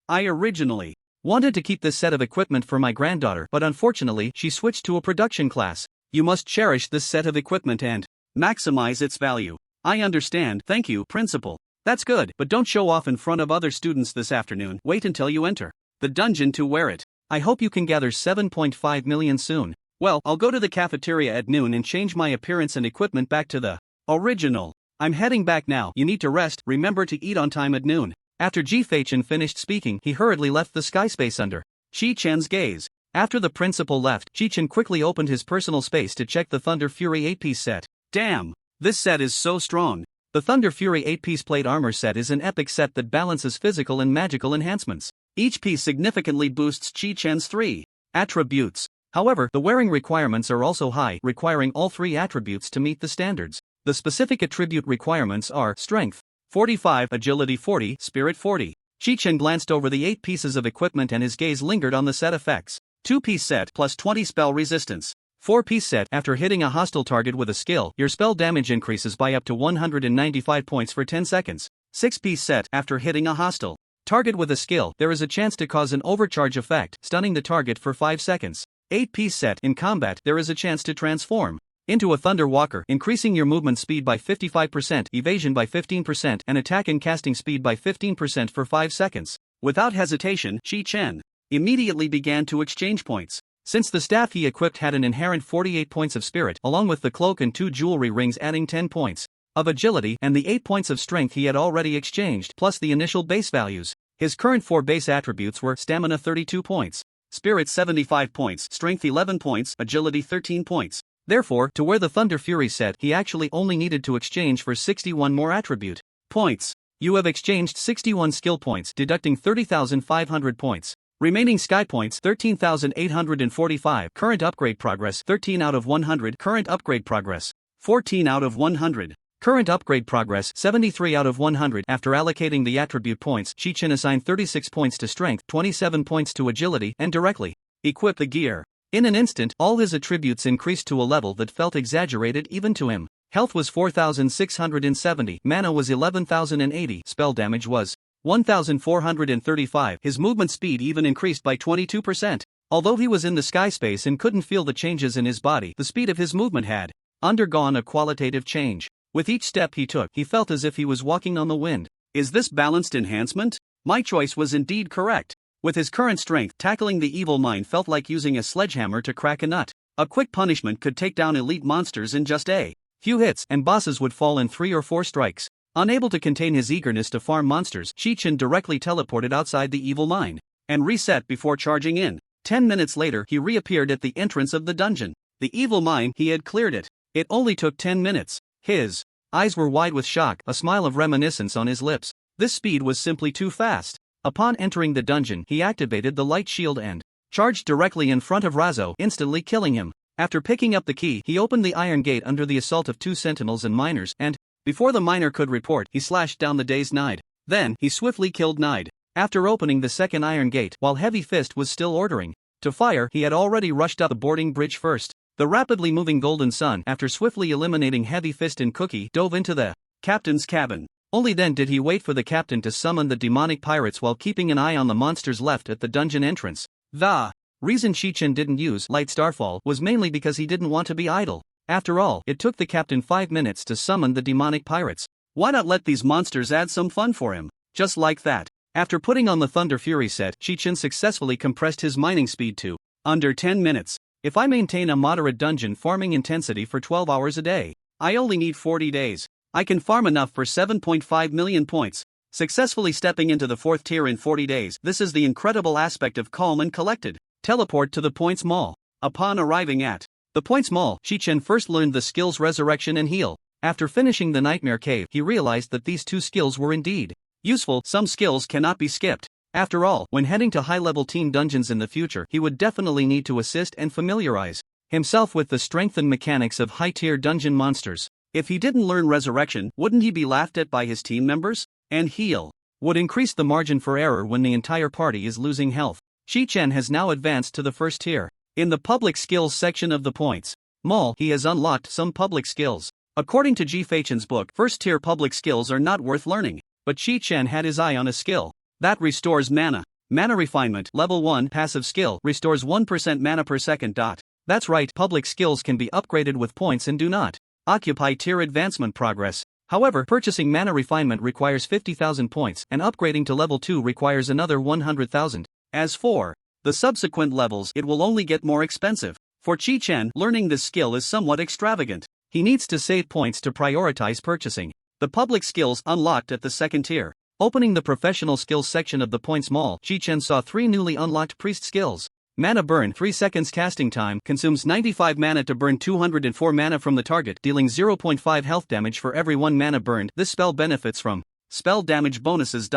I originally wanted to keep this set of equipment for my granddaughter, but unfortunately, she switched to a production class. You must cherish this set of equipment and maximize its value. I understand. Thank you, Principal. That's good, but don't show off in front of other students this afternoon. Wait until you enter the dungeon to wear it. I hope you can gather 7.5 million soon. Well, I'll go to the cafeteria at noon and change my appearance and equipment back to the original I'm heading back now. You need to rest, remember to eat on time at noon. After Chi-Chen finished speaking, he hurriedly left the sky space under Chi-Chen's gaze. After the principal left, Chi-Chen quickly opened his personal space to check the Thunder Fury 8-piece set. Damn! This set is so strong. The Thunder Fury 8-piece plate armor set is an epic set that balances physical and magical enhancements. Each piece significantly boosts Chi-Chen's 3 attributes. However, the wearing requirements are also high, requiring all 3 attributes to meet the standards. The specific attribute requirements are Strength 45, Agility 40, Spirit 40. Chi-Chen glanced over the 8 pieces of equipment and his gaze lingered on the set effects. 2-piece set plus 20 spell resistance. 4-piece set. After hitting a hostile target with a skill, your spell damage increases by up to 195 points for 10 seconds. 6-piece set. After hitting a hostile target with a skill, there is a chance to cause an overcharge effect, stunning the target for 5 seconds. 8-piece set. In combat, there is a chance to transform into a Thunder Walker, increasing your movement speed by 55%, evasion by 15%, and attack and casting speed by 15% for 5 seconds. Without hesitation, Chi-Chen immediately began to exchange points. Since the staff he equipped had an inherent 48 points of spirit, along with the cloak and 2 jewelry rings adding 10 points of agility, and the 8 points of strength he had already exchanged, plus the initial base values. His current 4 base attributes were Stamina 32 points, Spirit 75 points, Strength 11 points, Agility 13 points. Therefore, to wear the Thunder Fury set, he actually only needed to exchange for 61 more attribute points. You have exchanged 61 skill points, deducting 30,500 points. Remaining sky points 13,845. Current upgrade progress 13 out of 100. Current upgrade progress 14 out of 100. Current upgrade progress 73 out of 100. After allocating the attribute points, Chi-Chen assigned 36 points to strength, 27 points to agility, and directly equipped the gear. In an instant, all his attributes increased to a level that felt exaggerated even to him. Health was 4,670, mana was 11,080, spell damage was 1,435. His movement speed even increased by 22%. Although he was in the sky space and couldn't feel the changes in his body, the speed of his movement had undergone a qualitative change. With each step he took, he felt as if he was walking on the wind. Is this balanced enhancement? My choice was indeed correct. With his current strength, tackling the evil mind felt like using a sledgehammer to crack a nut. A quick punishment could take down elite monsters in just a few hits, and bosses would fall in 3 or 4 strikes. Unable to contain his eagerness to farm monsters, Chi-Chen directly teleported outside the evil mine and reset before charging in. 10 minutes later, he reappeared at the entrance of the dungeon. The evil mine, he had cleared it. It only took 10 minutes. His eyes were wide with shock, a smile of reminiscence on his lips. This speed was simply too fast. Upon entering the dungeon, he activated the light shield and charged directly in front of Lazo, instantly killing him. After picking up the key, he opened the iron gate under the assault of 2 sentinels and miners, and before the miner could report, he slashed down the dazed Nide. Then, he swiftly killed Nide. After opening the second iron gate, while Heavy Fist was still ordering to fire, he had already rushed up the boarding bridge first. The rapidly moving Golden Sun, after swiftly eliminating Heavy Fist and Cookie, dove into the captain's cabin. Only then did he wait for the captain to summon the demonic pirates while keeping an eye on the monsters left at the dungeon entrance. The reason Chi-Chen didn't use Light Starfall was mainly because he didn't want to be idle. After all, it took the captain 5 minutes to summon the demonic pirates. Why not let these monsters add some fun for him? Just like that. After putting on the Thunder Fury set, Chi-Chen successfully compressed his mining speed to under 10 minutes. If I maintain a moderate dungeon farming intensity for 12 hours a day, I only need 40 days. I can farm enough for 7.5 million points. Successfully stepping into the 4th tier in 40 days, this is the incredible aspect of calm and collected. Teleport to the Points Mall. Upon arriving at the Points Mall, Chi-Chen first learned the skills Resurrection and Heal. After finishing the Nightmare Cave, he realized that these 2 skills were indeed useful. Some skills cannot be skipped. After all, when heading to high-level team dungeons in the future, he would definitely need to assist and familiarize himself with the strength and mechanics of high-tier dungeon monsters. If he didn't learn Resurrection, wouldn't he be laughed at by his team members? And Heal would increase the margin for error when the entire party is losing health. Chi-Chen has now advanced to the 1st tier. In the public skills section of the Points Mall, he has unlocked some public skills. According to Chi-Chen's book, 1st tier public skills are not worth learning. But Chi-Chen had his eye on a skill that restores mana. Mana Refinement, level 1 passive skill, restores 1% mana per second. That's right, public skills can be upgraded with points and do not occupy tier advancement progress. However, purchasing Mana Refinement requires 50,000 points, and upgrading to level 2 requires another 100,000. As for the subsequent levels, it will only get more expensive. For Chi-Chen, learning this skill is somewhat extravagant. He needs to save points to prioritize purchasing. The public skills unlocked at the second tier. Opening the professional skills section of the points mall, Chi-Chen saw 3 newly unlocked priest skills. Mana burn, 3 seconds casting time, consumes 95 mana to burn 204 mana from the target, dealing 0.5 health damage for every 1 mana burned. This spell benefits from spell damage bonuses.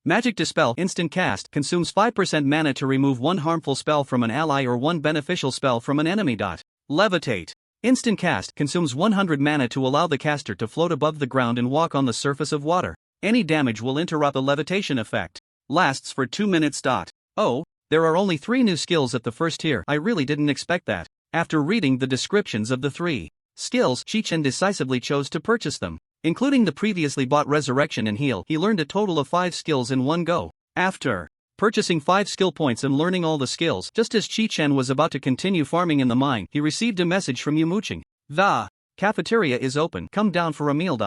Magic Dispel, instant cast, consumes 5% mana to remove 1 harmful spell from an ally or 1 beneficial spell from an enemy. Levitate. Instant cast, consumes 100 mana to allow the caster to float above the ground and walk on the surface of water. Any damage will interrupt the levitation effect. Lasts for 2 minutes. Oh, there are only 3 new skills at the first tier. I really didn't expect that. After reading the descriptions of the 3 skills, Chi-Chen decisively chose to purchase them. Including the previously bought Resurrection and Heal, he learned a total of 5 skills in one go. After purchasing 5 skill points and learning all the skills, just as Chi-Chen was about to continue farming in the mine, he received a message from Yumuching. The cafeteria is open, come down for a meal.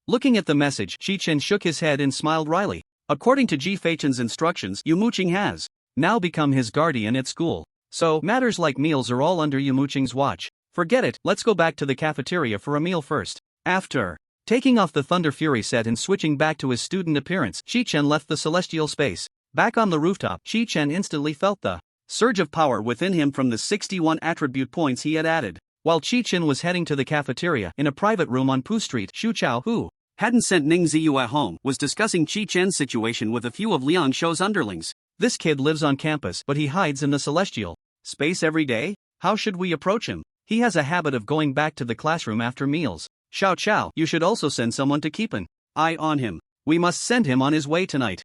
Looking at the message, Chi-Chen shook his head and smiled wryly. According to Ji-Feichen's instructions, Yumuching has now become his guardian at school. So, matters like meals are all under Yumuching's watch. Forget it, let's go back to the cafeteria for a meal first. After taking off the Thunder Fury set and switching back to his student appearance, Chi-Chen left the celestial space. Back on the rooftop, Chi-Chen instantly felt the surge of power within him from the 61 attribute points he had added. While Chi-Chen was heading to the cafeteria, in a private room on Pu Street, Xu Chao, who hadn't sent Ning Ziyu at home, was discussing Chi-Chen's situation with a few of Liang Shou's underlings. This kid lives on campus, but he hides in the celestial space every day? How should we approach him? He has a habit of going back to the classroom after meals. Xiao Chao, you should also send someone to keep an eye on him. We must send him on his way tonight.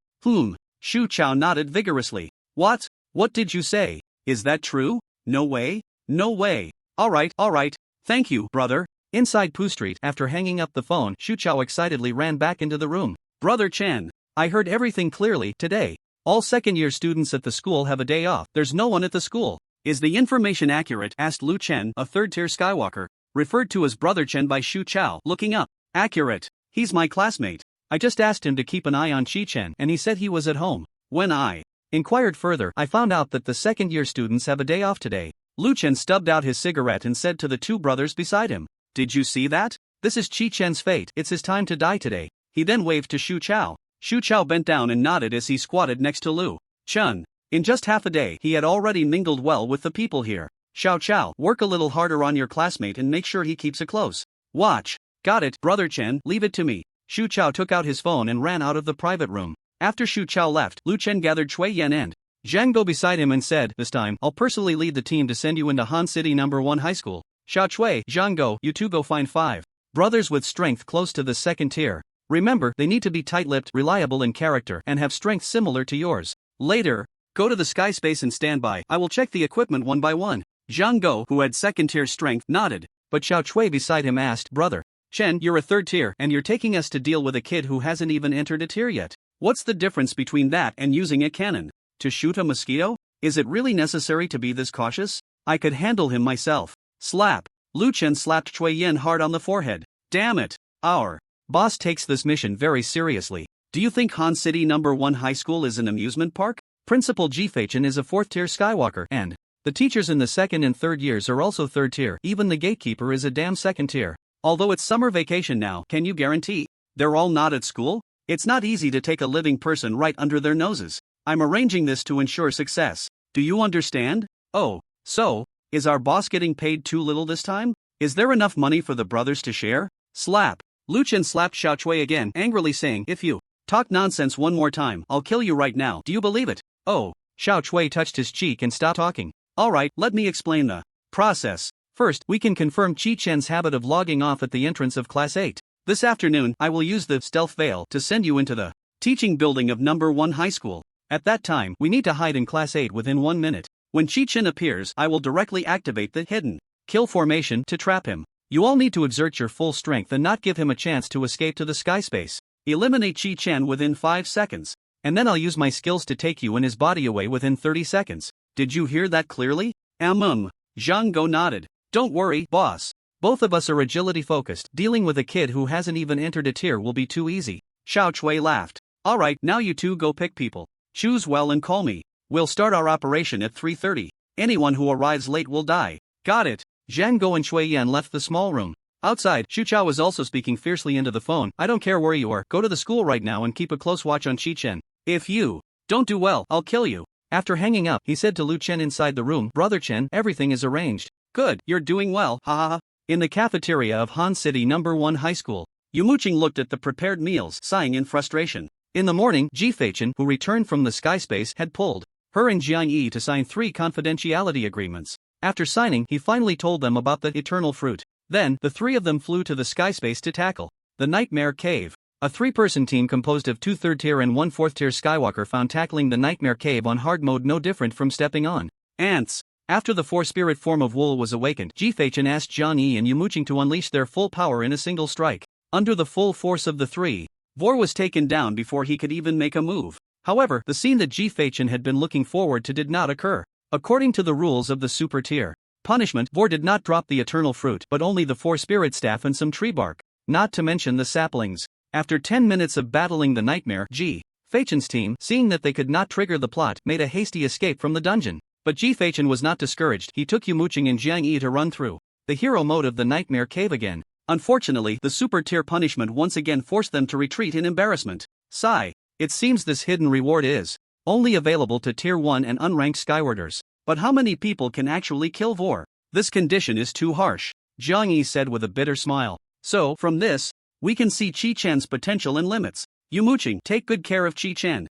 Xu Chao nodded vigorously. What? What did you say? Is that true? No way? No way. Alright. Thank you, brother. Inside Pu Street, after hanging up the phone, Xu Chao excitedly ran back into the room. Brother Chen, I heard everything clearly today. All second-year students at the school have a day off. There's no one at the school. Is the information accurate? Asked Lu Chen, a third-tier Skywalker, referred to as Brother Chen by Xu Chao, looking up. Accurate. He's my classmate. I just asked him to keep an eye on Chi-Chen, and he said he was at home. When I inquired further, I found out that the second-year students have a day off today. Lu Chen stubbed out his cigarette and said to the 2 brothers beside him, "Did you see that? This is Chi-Chen's fate. It's his time to die today." He then waved to Xu Chao. Xu Chao bent down and nodded as he squatted next to Lu Chen. In just half a day, he had already mingled well with the people here. Xiao Chao, work a little harder on your classmate and make sure he keeps a close watch. Got it, Brother Chen, leave it to me. Xu Chao took out his phone and ran out of the private room. After Xu Chao left, Lu Chen gathered Cui Yan and Zhang Go beside him and said, "This time, I'll personally lead the team to send you into Han City No. 1 High School. Xiao Cui, Zhang Go, you two go find 5 brothers with strength close to the second tier. Remember, they need to be tight-lipped, reliable in character, and have strength similar to yours. Later, go to the sky space and stand by. I will check the equipment one by one." Zhang Go, who had second-tier strength, nodded. But Xiao Cui beside him asked, "Brother Chen, you're a third tier, and you're taking us to deal with a kid who hasn't even entered a tier yet. What's the difference between that and using a cannon to shoot a mosquito? Is it really necessary to be this cautious? I could handle him myself." Slap. Lu Chen slapped Cui Yan hard on the forehead. "Damn it. Our boss takes this mission very seriously. Do you think Han City No. 1 High School is an amusement park? Principal Ji-Feichen is a 4th-tier Skywalker, and the teachers in the 2nd and 3rd years are also 3rd tier. Even the gatekeeper is a damn 2nd tier. Although it's summer vacation now, can you guarantee they're all not at school? It's not easy to take a living person right under their noses. I'm arranging this to ensure success. Do you understand? Oh, so, is our boss getting paid too little this time? Is there enough money for the brothers to share?" Slap. Lu Chen slapped Xiao Cui again, angrily saying, "If you talk nonsense one more time, I'll kill you right now. Do you believe it?" "Oh." Xiao Cui touched his cheek and stopped talking. "Alright, let me explain the process. First, we can confirm Chi-Chen's habit of logging off at the entrance of Class 8. This afternoon, I will use the stealth veil to send you into the teaching building of No. 1 High School. At that time, we need to hide in Class 8 within 1 minute. When Chi-Chen appears, I will directly activate the hidden kill formation to trap him. You all need to exert your full strength and not give him a chance to escape to the sky space. Eliminate Chi-Chen within 5 seconds. And then I'll use my skills to take you and his body away within 30 seconds. Did you hear that clearly?" Zhang Go nodded. "Don't worry, boss. Both of us are agility focused. Dealing with a kid who hasn't even entered a tier will be too easy." Xiao Cui laughed. "Alright, now you two go pick people. Choose well and call me. We'll start our operation at 3:30. Anyone who arrives late will die." "Got it." Zhang Go and Cui Yan left the small room. Outside, Shuchao was also speaking fiercely into the phone. I don't care where you are, go to the school right now and keep a close watch on Chi-Chen. If you don't do well, I'll kill you. After hanging up, he said to Lu Chen inside the room, Brother Chen, everything is arranged. Good, you're doing well, haha. In the cafeteria of Han City No. 1 High School, Yumuching looked at the prepared meals, sighing in frustration. In the morning, Chi-Chen, who returned from the sky space, had pulled her and Jiang Yi to sign 3 confidentiality agreements. After signing, he finally told them about the eternal fruit. Then, the 3 of them flew to the sky space to tackle the Nightmare Cave. A 3-person team composed of 2 third-tier and 1 fourth-tier Skywalker found tackling the Nightmare Cave on hard mode no different from stepping on ants. After the 4-spirit form of Wool was awakened, Chi-Chen asked Jiang Yi and Yumuching to unleash their full power in a single strike. Under the full force of the 3, Vor was taken down before he could even make a move. However, the scene that Chi-Chen had been looking forward to did not occur. According to the rules of the super tier punishment, Vor did not drop the eternal fruit but only the 4 spirit staff and some tree bark, not to mention the saplings. After 10 minutes of battling the nightmare, Chi-Chen's team, seeing that they could not trigger the plot, made a hasty escape from the dungeon. But Chi-Chen was not discouraged. He took Yumuching and Jiang Yi to run through the hero mode of the nightmare cave again. Unfortunately, the super tier punishment once again forced them to retreat in embarrassment. Sigh. It seems this hidden reward is only available to tier 1 and unranked skywarders. But how many people can actually kill Vor? This condition is too harsh, Jiang Yi said with a bitter smile. So, from this, we can see Chi-Chen's potential and limits. Yumuching, take good care of Chi-Chen.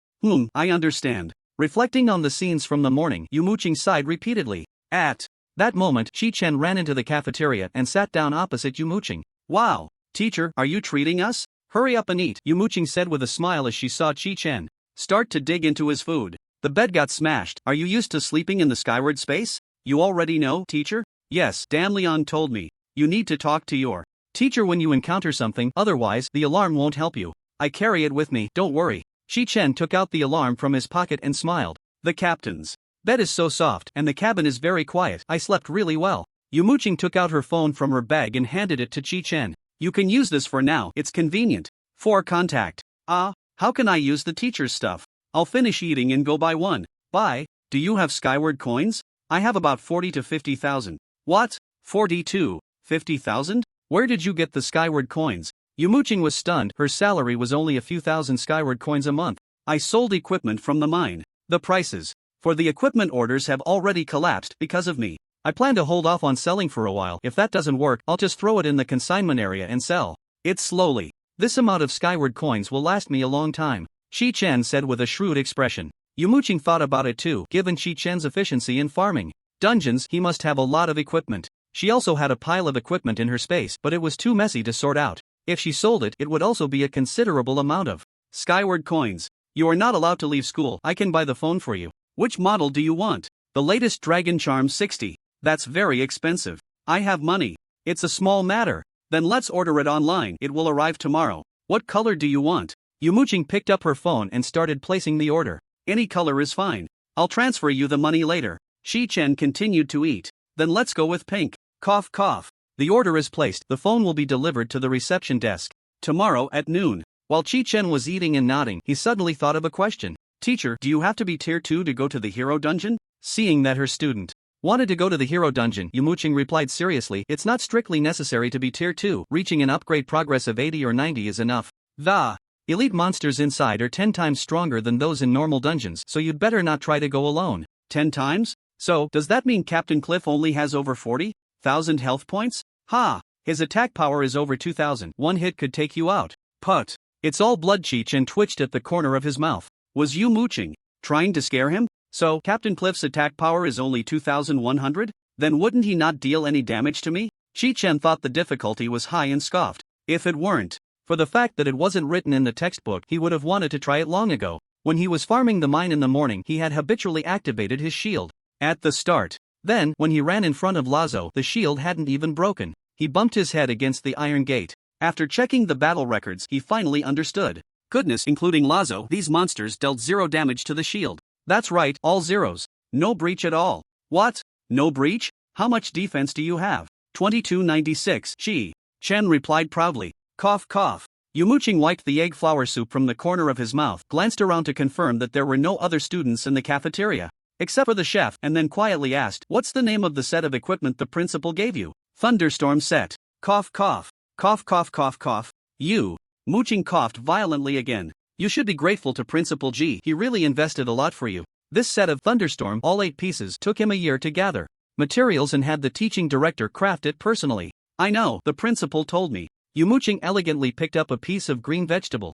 I understand. Reflecting on the scenes from the morning, Yumuching sighed repeatedly. At that moment, Chi-Chen ran into the cafeteria and sat down opposite Yumuching. Wow, teacher, are you treating us? Hurry up and eat, Yumuching said with a smile as she saw Chi-Chen start to dig into his food. The bed got smashed. Are you used to sleeping in the skyward space? You already know, teacher? Yes, Dan Leon told me. You need to talk to your teacher when you encounter something, otherwise, the alarm won't help you. I carry it with me, don't worry. Chi-Chen took out the alarm from his pocket and smiled. The captain's bed is so soft, and the cabin is very quiet. I slept really well. Yumuching took out her phone from her bag and handed it to Chi-Chen. You can use this for now, it's convenient. For contact. How can I use the teacher's stuff? I'll finish eating and go buy one. Bye. Do you have skyward coins? I have about 40 to 50,000. What? 40 to 50,000? Where did you get the skyward coins? Yumuching was stunned. Her salary was only a few thousand skyward coins a month. I sold equipment from the mine. The prices for the equipment orders have already collapsed because of me. I plan to hold off on selling for a while. If that doesn't work, I'll just throw it in the consignment area and sell it slowly. This amount of skyward coins will last me a long time, Chi-Chen said with a shrewd expression. Yumuching thought about it too. Given Chi-Chen's efficiency in farming dungeons, he must have a lot of equipment. She also had a pile of equipment in her space, but it was too messy to sort out. If she sold it, it would also be a considerable amount of skyward coins. You are not allowed to leave school. I can buy the phone for you. Which model do you want? The latest Dragon Charm 60. That's very expensive. I have money. It's a small matter. Then let's order it online. It will arrive tomorrow. What color do you want? Yumuching picked up her phone and started placing the order. Any color is fine. I'll transfer you the money later. Chi-Chen continued to eat. Then let's go with pink. Cough cough. The order is placed. The phone will be delivered to the reception desk tomorrow at noon. While Chi-Chen was eating and nodding, he suddenly thought of a question. Teacher, do you have to be tier 2 to go to the hero dungeon? Seeing that her student wanted to go to the hero dungeon, Yumuching replied seriously, it's not strictly necessary to be tier 2. Reaching an upgrade progress of 80 or 90 is enough. The elite monsters inside are 10 times stronger than those in normal dungeons, so you'd better not try to go alone. 10 times? So, does that mean Captain Cliff only has over 40,000 health points? Ha! His attack power is over 2,000. One hit could take you out. Put. It's all blood. Chi-Chen twitched at the corner of his mouth. Was Yumuching trying to scare him? So, Captain Cliff's attack power is only 2,100? Then wouldn't he not deal any damage to me? Chi-Chen thought the difficulty was high and scoffed. If it weren't for the fact that it wasn't written in the textbook, he would have wanted to try it long ago. When he was farming the mine in the morning, he had habitually activated his shield at the start. Then, when he ran in front of Lazo, the shield hadn't even broken. He bumped his head against the iron gate. After checking the battle records, he finally understood. Goodness, including Lazo, these monsters dealt 0 damage to the shield. That's right, all zeros. No breach at all. What? No breach? How much defense do you have? 2296. Chi-Chen replied proudly. Cough cough. Yumuching wiped the egg flour soup from the corner of his mouth, glanced around to confirm that there were no other students in the cafeteria, except for the chef, and then quietly asked, what's the name of the set of equipment the principal gave you? Thunderstorm set. Cough cough. Cough cough cough cough. You. Mooching coughed violently again. You should be grateful to Principal G. He really invested a lot for you. This set of Thunderstorm, all 8 pieces, took him a year to gather materials and had the teaching director craft it personally. I know, the principal told me. You mooching elegantly picked up a piece of green vegetable.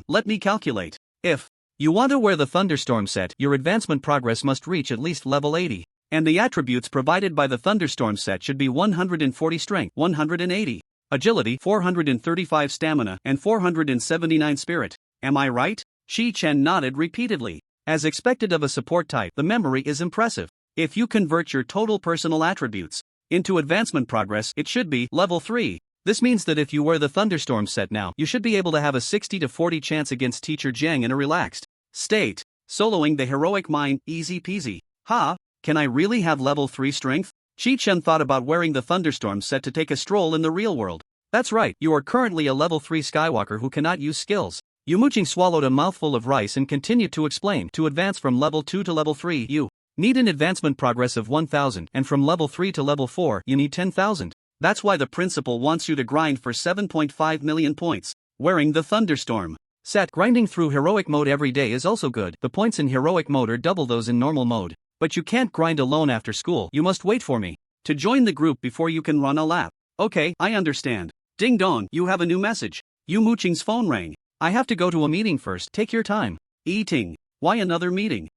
Let me calculate. If you want to wear the Thunderstorm set, your advancement progress must reach at least level 80. And the attributes provided by the Thunderstorm set should be 140 strength, 180 agility, 435 stamina, and 479 spirit. Am I right? Chi-Chen nodded repeatedly. As expected of a support type, the memory is impressive. If you convert your total personal attributes into advancement progress, it should be level 3. This means that if you wear the Thunderstorm set now, you should be able to have a 60 to 40 chance against Teacher Jiang in a relaxed state. Soloing the heroic mind, easy peasy. Ha, can I really have level 3 strength? Chi-Chen thought about wearing the Thunderstorm set to take a stroll in the real world. That's right, you are currently a level 3 Skywalker who cannot use skills. Yumuching swallowed a mouthful of rice and continued to explain. To advance from level 2 to level 3, you need an advancement progress of 1000, and from level 3 to level 4, you need 10,000. That's why the principal wants you to grind for 7.5 million points. Wearing the Thunderstorm set, grinding through heroic mode every day is also good. The points in heroic mode are double those in normal mode. But you can't grind alone after school. You must wait for me to join the group before you can run a lap. Okay, I understand. Ding dong, you have a new message. Yu Mooching's phone rang. I have to go to a meeting first. Take your time. Eating. Why another meeting?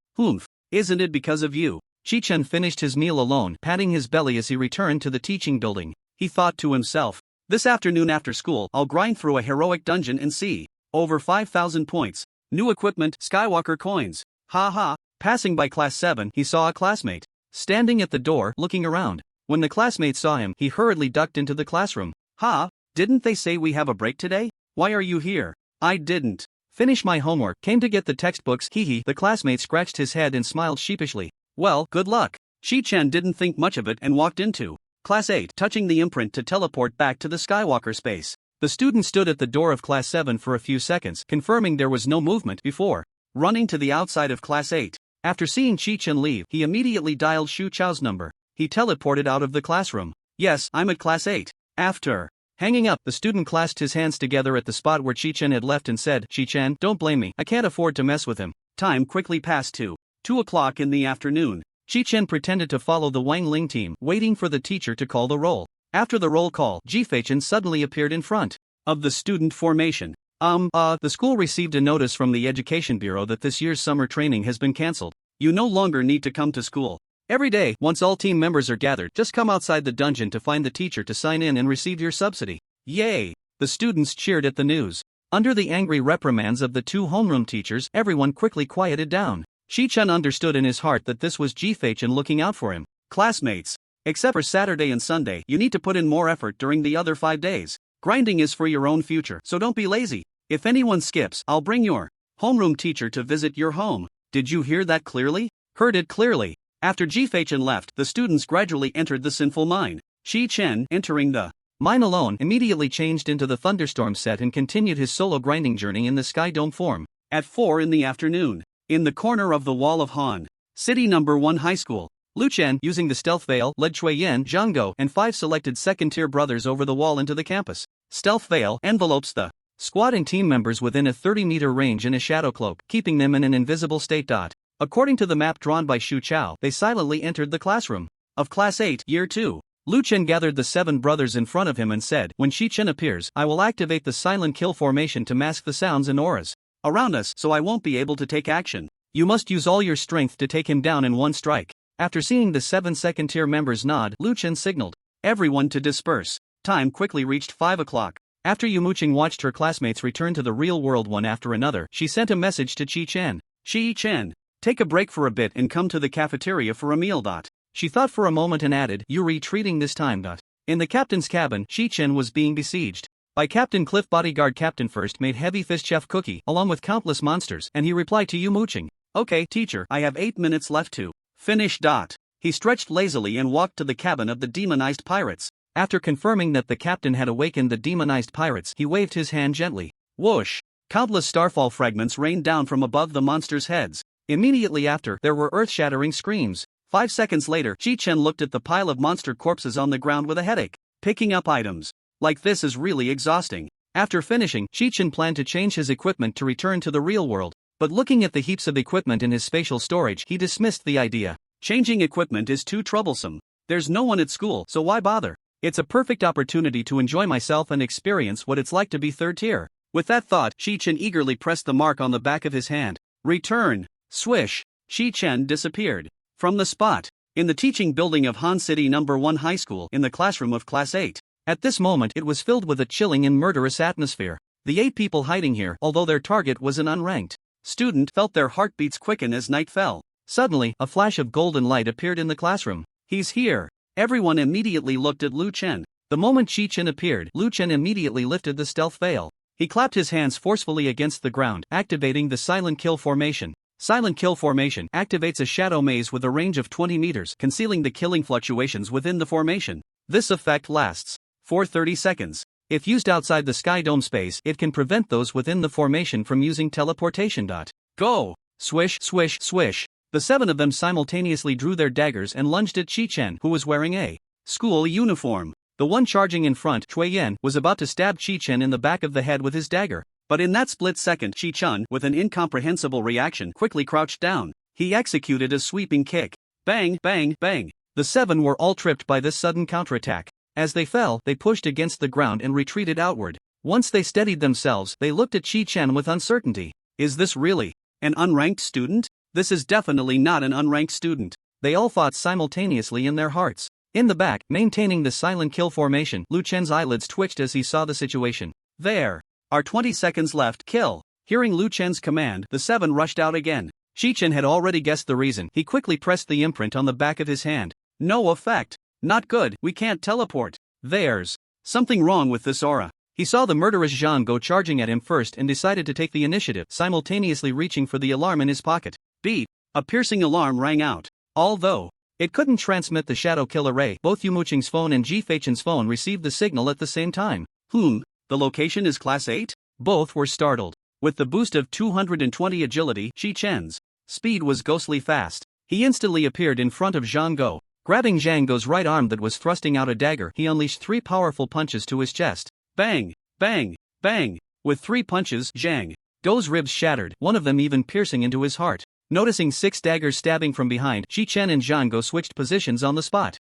Isn't it because of you? Chi-Chen finished his meal alone, patting his belly as he returned to the teaching building. He thought to himself, this afternoon after school, I'll grind through a heroic dungeon and see over 5,000 points. New equipment, Skywalker coins. Ha ha. Passing by class 7, he saw a classmate standing at the door, looking around. When the classmate saw him, he hurriedly ducked into the classroom. Ha, didn't they say we have a break today? Why are you here? I didn't finish my homework, came to get the textbooks, hehe. The classmate scratched his head and smiled sheepishly. Well, good luck. Chi-Chen didn't think much of it and walked into Class 8, touching the imprint to teleport back to the Skywalker space. The student stood at the door of Class 7 for a few seconds, confirming there was no movement before running to the outside of Class 8. After seeing Chi-Chen leave, he immediately dialed Shu Chao's number. He teleported out of the classroom. Yes, I'm at Class 8. After hanging up, the student clasped his hands together at the spot where Chi-Chen had left and said, Chi-Chen, don't blame me, I can't afford to mess with him. Time quickly passed to 2 o'clock in the afternoon. Chi-Chen pretended to follow the Wang Ling team, waiting for the teacher to call the roll. After the roll call, Ji-Fei-chen suddenly appeared in front of the student formation. The school received a notice from the Education Bureau that this year's summer training has been cancelled. You no longer need to come to school. Every day, once all team members are gathered, just come outside the dungeon to find the teacher to sign in and receive your subsidy. Yay! The students cheered at the news. Under the angry reprimands of the 2 homeroom teachers, everyone quickly quieted down. Chi-Chen understood in his heart that this was Ji-Fei-chen looking out for him. Classmates, except for Saturday and Sunday, you need to put in more effort during the other 5 days. Grinding is for your own future, so don't be lazy. If anyone skips, I'll bring your homeroom teacher to visit your home. Did you hear that clearly? Heard it clearly. After Ji-Fei-chen left, the students gradually entered the sinful mine. Chi-Chen, entering the mine alone, immediately changed into the Thunderstorm set and continued his solo grinding journey in the Sky Dome form. At 4 in the afternoon, in the corner of the wall of Han City No. 1 High School, Lu Chen, using the stealth veil, led Cui Yen, Zhang Go, and 5 selected second-tier brothers over the wall into the campus. Stealth veil envelopes the squad and team members within a 30-meter range in a shadow cloak, keeping them in an invisible state. According to the map drawn by Shu Chao, they silently entered the classroom of Class 8, Year 2. Lu Chen gathered the 7 brothers in front of him and said, when Chi-Chen appears, I will activate the silent kill formation to mask the sounds and auras around us, so I won't be able to take action. You must use all your strength to take him down in one strike. After seeing the 7 second-tier members nod, Lu Chen signaled everyone to disperse. Time quickly reached 5 o'clock. After Yumuching watched her classmates return to the real world one after another, she sent a message to Chi-Chen. Chi-Chen, take a break for a bit and come to the cafeteria for a meal. She thought for a moment and added, you're retreating this time. In the captain's cabin, Chi-Chen was being besieged by Captain Cliff. Bodyguard Captain First made Heavy Fist Chef Cookie, along with countless monsters, and he replied to Yumuching. Okay, teacher, I have 8 minutes left to finish. He stretched lazily and walked to the cabin of the demonized pirates. After confirming that the captain had awakened the demonized pirates, he waved his hand gently. Whoosh! Countless starfall fragments rained down from above the monsters' heads. Immediately after, there were earth-shattering screams. 5 seconds later, Chi-Chen looked at the pile of monster corpses on the ground with a headache. Picking up items Like this is really exhausting. After finishing, Chi-Chen planned to change his equipment to return to the real world, but looking at the heaps of equipment in his spatial storage, he dismissed the idea. Changing equipment is too troublesome. There's no one at school, so why bother? It's a perfect opportunity to enjoy myself and experience what it's like to be third tier. With that thought, Chi-Chen eagerly pressed the mark on the back of his hand. Return. Swish. Chi-Chen disappeared from the spot in the teaching building of Han City No. 1 High School in the classroom of Class 8. At this moment it was filled with a chilling and murderous atmosphere. The 8 people hiding here, although their target was an unranked student, felt their heartbeats quicken as night fell. Suddenly, a flash of golden light appeared in the classroom. He's here. Everyone immediately looked at Lu Chen. The moment Chi-Chen appeared, Lu Chen immediately lifted the stealth veil. He clapped his hands forcefully against the ground, activating the silent kill formation. Silent kill formation activates a shadow maze with a range of 20 meters, concealing the killing fluctuations within the formation. This effect lasts for 30 seconds. If used outside the sky dome space, it can prevent those within the formation from using teleportation. Go! Swish, swish, swish. The 7 of them simultaneously drew their daggers and lunged at Chi-Chen, who was wearing a school uniform. The one charging in front, Chuyen, was about to stab Chi-Chen in the back of the head with his dagger. But in that split second, Chi-Chen, with an incomprehensible reaction, quickly crouched down. He executed a sweeping kick. Bang, bang, bang. The 7 were all tripped by this sudden counterattack. As they fell, they pushed against the ground and retreated outward. Once they steadied themselves, they looked at Chi-Chen with uncertainty. Is this really an unranked student? This is definitely not an unranked student. They all fought simultaneously in their hearts. In the back, maintaining the silent kill formation, Lu Chen's eyelids twitched as he saw the situation. There are 20 seconds left, kill. Hearing Lu Chen's command, the 7 rushed out again. Chi-Chen had already guessed the reason. He quickly pressed the imprint on the back of his hand. No effect. Not good, we can't teleport. There's something wrong with this aura. He saw the murderous Zhang go charging at him first and decided to take the initiative, simultaneously reaching for the alarm in his pocket. Beep. A piercing alarm rang out. Although it couldn't transmit the shadow kill array, both Yumuching's phone and Ji-Feichen's phone received the signal at the same time. The location is Class 8? Both were startled. With the boost of 220 agility, Chi-Chen's speed was ghostly fast. He instantly appeared in front of Zhang Go. Grabbing Zhang Go's right arm that was thrusting out a dagger, he unleashed 3 powerful punches to his chest. Bang, bang, bang. With 3 punches, Zhang Go's ribs shattered, one of them even piercing into his heart. Noticing 6 daggers stabbing from behind, Chi-Chen and Zhang Go switched positions on the spot.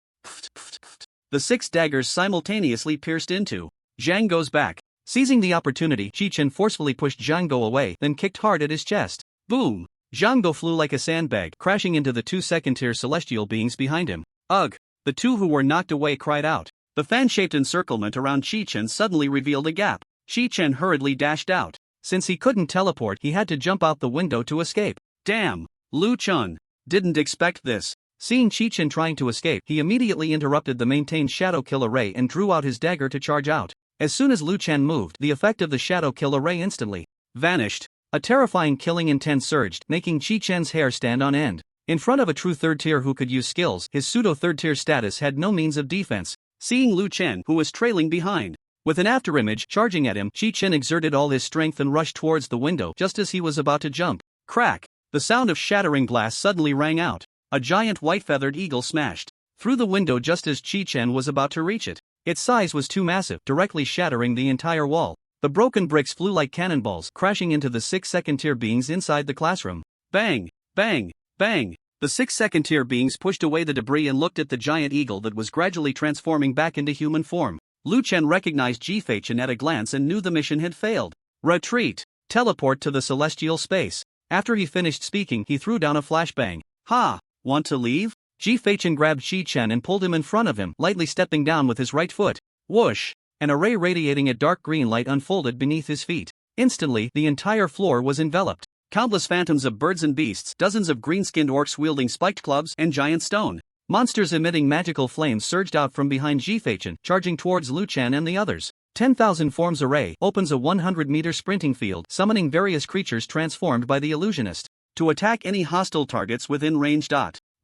The 6 daggers simultaneously pierced into Zhang Go's back. Seizing the opportunity, Chi-Chen forcefully pushed Zhang Go away, then kicked hard at his chest. Boom! Zhang Go flew like a sandbag, crashing into the 2 second-tier celestial beings behind him. Ugh! The 2 who were knocked away cried out. The fan-shaped encirclement around Chi-Chen suddenly revealed a gap. Chi-Chen hurriedly dashed out. Since he couldn't teleport, he had to jump out the window to escape. Damn! Lu Chen didn't expect this. Seeing Chi-Chen trying to escape, he immediately interrupted the maintained shadow kill array and drew out his dagger to charge out. As soon as Lu Chen moved, the effect of the shadow kill array instantly vanished. A terrifying killing intent surged, making Chi-Chen's hair stand on end. In front of a true third tier who could use skills, his pseudo-third tier status had no means of defense. Seeing Lu Chen, who was trailing behind, with an afterimage charging at him, Chi-Chen exerted all his strength and rushed towards the window just as he was about to jump. Crack! The sound of shattering glass suddenly rang out. A giant white-feathered eagle smashed through the window just as Chi-Chen was about to reach it. Its size was too massive, directly shattering the entire wall. The broken bricks flew like cannonballs, crashing into the 6 second-tier beings inside the classroom. Bang! Bang! Bang! The 6 second-tier beings pushed away the debris and looked at the giant eagle that was gradually transforming back into human form. Lu Chen recognized Ji-Feichen at a glance and knew the mission had failed. Retreat! Teleport to the celestial space. After he finished speaking, he threw down a flashbang. Ha! Want to leave? Ji-Feichen grabbed Chi-Chen and pulled him in front of him, lightly stepping down with his right foot. Whoosh! An array radiating a dark green light unfolded beneath his feet. Instantly, the entire floor was enveloped. Countless phantoms of birds and beasts, dozens of green-skinned orcs wielding spiked clubs and giant stone monsters emitting magical flames surged out from behind Ji-Feichen, charging towards Lu Chen and the others. 10,000 Forms Array opens a 100-meter sprinting field, summoning various creatures transformed by the illusionist to attack any hostile targets within range.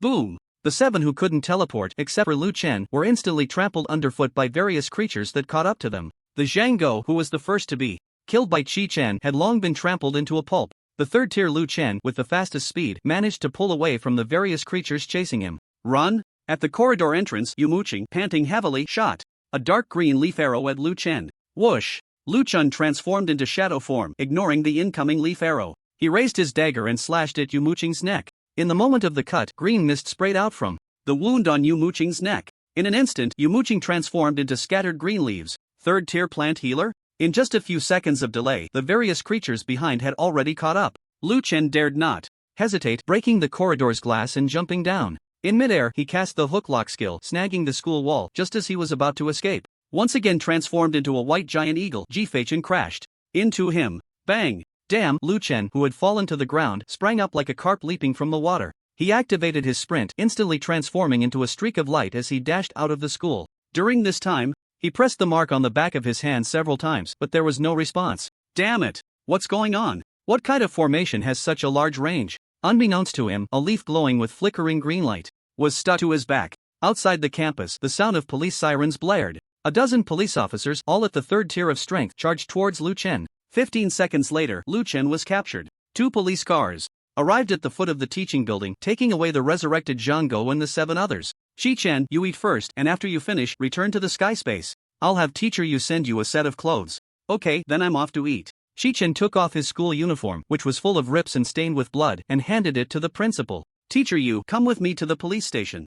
Boom! The 7 who couldn't teleport, except for Lu Chen, were instantly trampled underfoot by various creatures that caught up to them. The Zhang Go, who was the first to be killed by Chi-Chen, had long been trampled into a pulp. The third-tier Lu Chen, with the fastest speed, managed to pull away from the various creatures chasing him. Run! At the corridor entrance, Yumuching, panting heavily, shot A dark green leaf arrow at Lu Chen. Whoosh! Lu Chen transformed into shadow form, ignoring the incoming leaf arrow. He raised his dagger and slashed at Yu Muqing's neck. In the moment of the cut, green mist sprayed out from the wound on Yu Muqing's neck. In an instant, Yu Muqing transformed into scattered green leaves. Third-tier plant healer? In just a few seconds of delay, the various creatures behind had already caught up. Lu Chen dared not hesitate, breaking the corridor's glass and jumping down. In midair, he cast the hook lock skill, snagging the school wall just as he was about to escape. Once again transformed into a white giant eagle, Chi-Chen crashed into him. Bang! Damn! Lu Chen, who had fallen to the ground, sprang up like a carp leaping from the water. He activated his sprint, instantly transforming into a streak of light as he dashed out of the school. During this time, he pressed the mark on the back of his hand several times, but there was no response. Damn it! What's going on? What kind of formation has such a large range? Unbeknownst to him, a leaf glowing with flickering green light was stuck to his back. Outside the campus, the sound of police sirens blared. A dozen police officers, all at the third tier of strength, charged towards Lu Chen. 15 seconds later, Lu Chen was captured. 2 police cars arrived at the foot of the teaching building, taking away the resurrected Zhang Go and the 7 others. Chi-Chen, you eat first, and after you finish, return to the sky space. I'll have teacher Yu send you a set of clothes. Okay, then I'm off to eat. Chi-Chen took off his school uniform, which was full of rips and stained with blood, and handed it to the principal. Teacher Yu, come with me to the police station.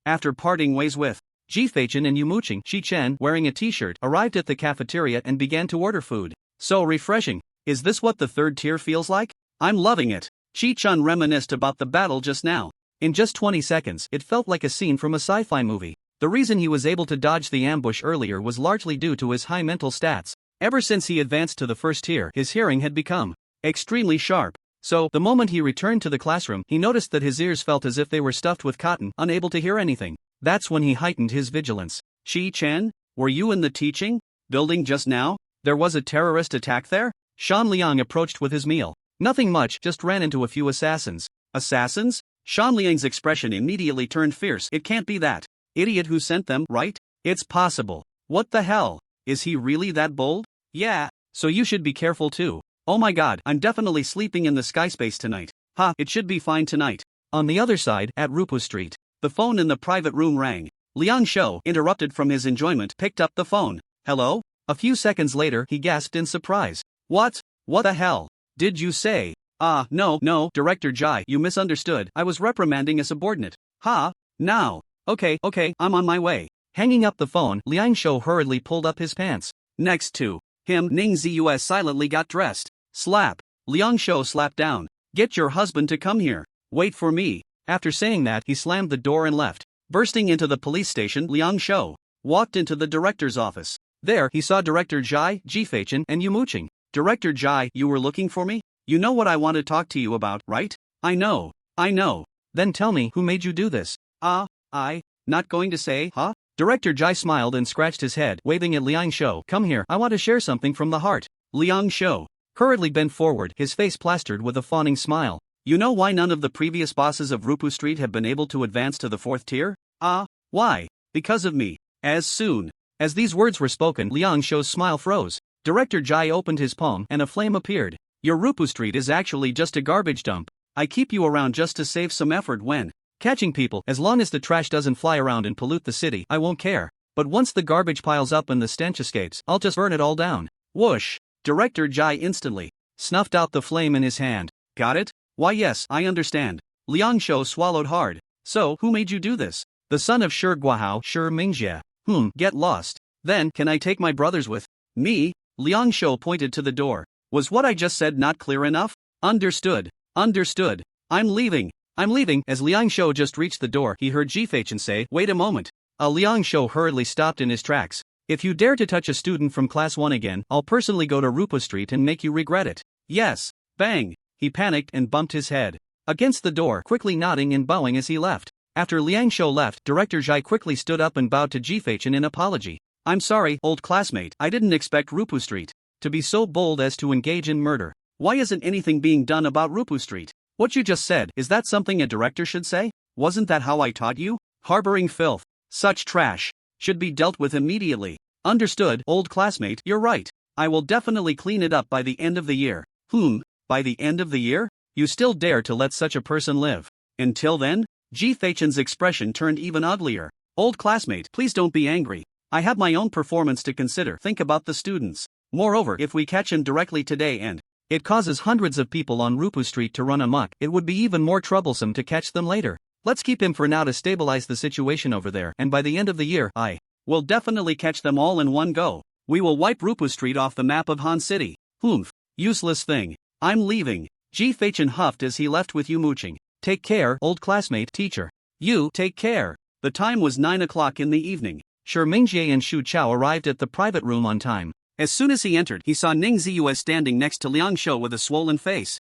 After parting ways with Chi-Chen and Yu Muqing, Chi-Chen, wearing a t-shirt, arrived at the cafeteria and began to order food. So refreshing. Is this what the third tier feels like? I'm loving it. Chi-Chen reminisced about the battle just now. In just 20 seconds, it felt like a scene from a sci-fi movie. The reason he was able to dodge the ambush earlier was largely due to his high mental stats. Ever since he advanced to the first tier, his hearing had become extremely sharp. So, the moment he returned to the classroom, he noticed that his ears felt as if they were stuffed with cotton, unable to hear anything. That's when he heightened his vigilance. Chi-Chen, were you in the teaching building just now? There was a terrorist attack there? Shan Liang approached with his meal. Nothing much, just ran into a few assassins. Assassins? Shan Liang's expression immediately turned fierce. It can't be that idiot who sent them, right? It's possible. What the hell? Is he really that bold? Yeah, so you should be careful too. Oh my god, I'm definitely sleeping in the sky space tonight. Ha, it should be fine tonight. On the other side, at Rupu Street, the phone in the private room rang. Liang Shou, interrupted from his enjoyment, picked up the phone. Hello? A few seconds later, he gasped in surprise. What? What the hell? Did you say? No, Director Jai, you misunderstood. I was reprimanding a subordinate. Ha? Now. Okay, I'm on my way. Hanging up the phone, Liang Shou hurriedly pulled up his pants. Next to him, Ning Zus silently got dressed. Slap. Liang Shou slapped down. Get your husband to come here. Wait for me. After saying that, he slammed the door and left. Bursting into the police station, Liang Shou walked into the director's office. There, he saw Director Jai, Chi-Chen, and Yu Muqing. Director Jai, you were looking for me? You know what I want to talk to you about, right? I know. Then tell me, who made you do this? Not going to say, huh? Director Jai smiled and scratched his head, waving at Liang Shou. Come here, I want to share something from the heart. Liang Shou hurriedly bent forward, his face plastered with a fawning smile. You know why none of the previous bosses of Rupu Street have been able to advance to the 4th tier? Why? Because of me. As soon as these words were spoken, Liang Shou's smile froze. Director Jai opened his palm and a flame appeared. Your Rupu Street is actually just a garbage dump. I keep you around just to save some effort when catching people. As long as the trash doesn't fly around and pollute the city, I won't care. But once the garbage piles up and the stench escapes, I'll just burn it all down. Whoosh! Director Jai instantly snuffed out the flame in his hand. Got it? Why yes, I understand. Liang Shou swallowed hard. So, who made you do this? The son of Shi Guahao, Shi Mingjie. Get lost. Then, can I take my brothers with me? Liang Shou pointed to the door. Was what I just said not clear enough? Understood. I'm leaving. As Liang Shou just reached the door, he heard Chi-Chen say, wait a moment. Liang Shou hurriedly stopped in his tracks. If you dare to touch a student from class 1 again, I'll personally go to Rupa Street and make you regret it. Yes. Bang. He panicked and bumped his head against the door, quickly nodding and bowing as he left. After Liang Shou left, Director Jai quickly stood up and bowed to Chi-Chen in apology. I'm sorry, old classmate, I didn't expect Rupu Street to be so bold as to engage in murder. Why isn't anything being done about Rupu Street? What you just said, is that something a director should say? Wasn't that how I taught you? Harboring filth, such trash, should be dealt with immediately. Understood, old classmate, you're right. I will definitely clean it up by the end of the year. By the end of the year? You still dare to let such a person live? Until then? Chi-Chen's expression turned even uglier. Old classmate, please don't be angry. I have my own performance to consider. Think about the students. Moreover, if we catch him directly today and it causes hundreds of people on Rupu Street to run amok, it would be even more troublesome to catch them later. Let's keep him for now to stabilize the situation over there, and by the end of the year, I will definitely catch them all in one go. We will wipe Rupu Street off the map of Han City. Humph. Useless thing. I'm leaving. Chi-Chen huffed as he left with Yu mooching. Take care, old classmate, teacher. You, take care. The time was 9 o'clock in the evening. Shi Mingjie and Shu Chao arrived at the private room on time. As soon as he entered, he saw Ning Ziyue standing next to Liang Shou with a swollen face.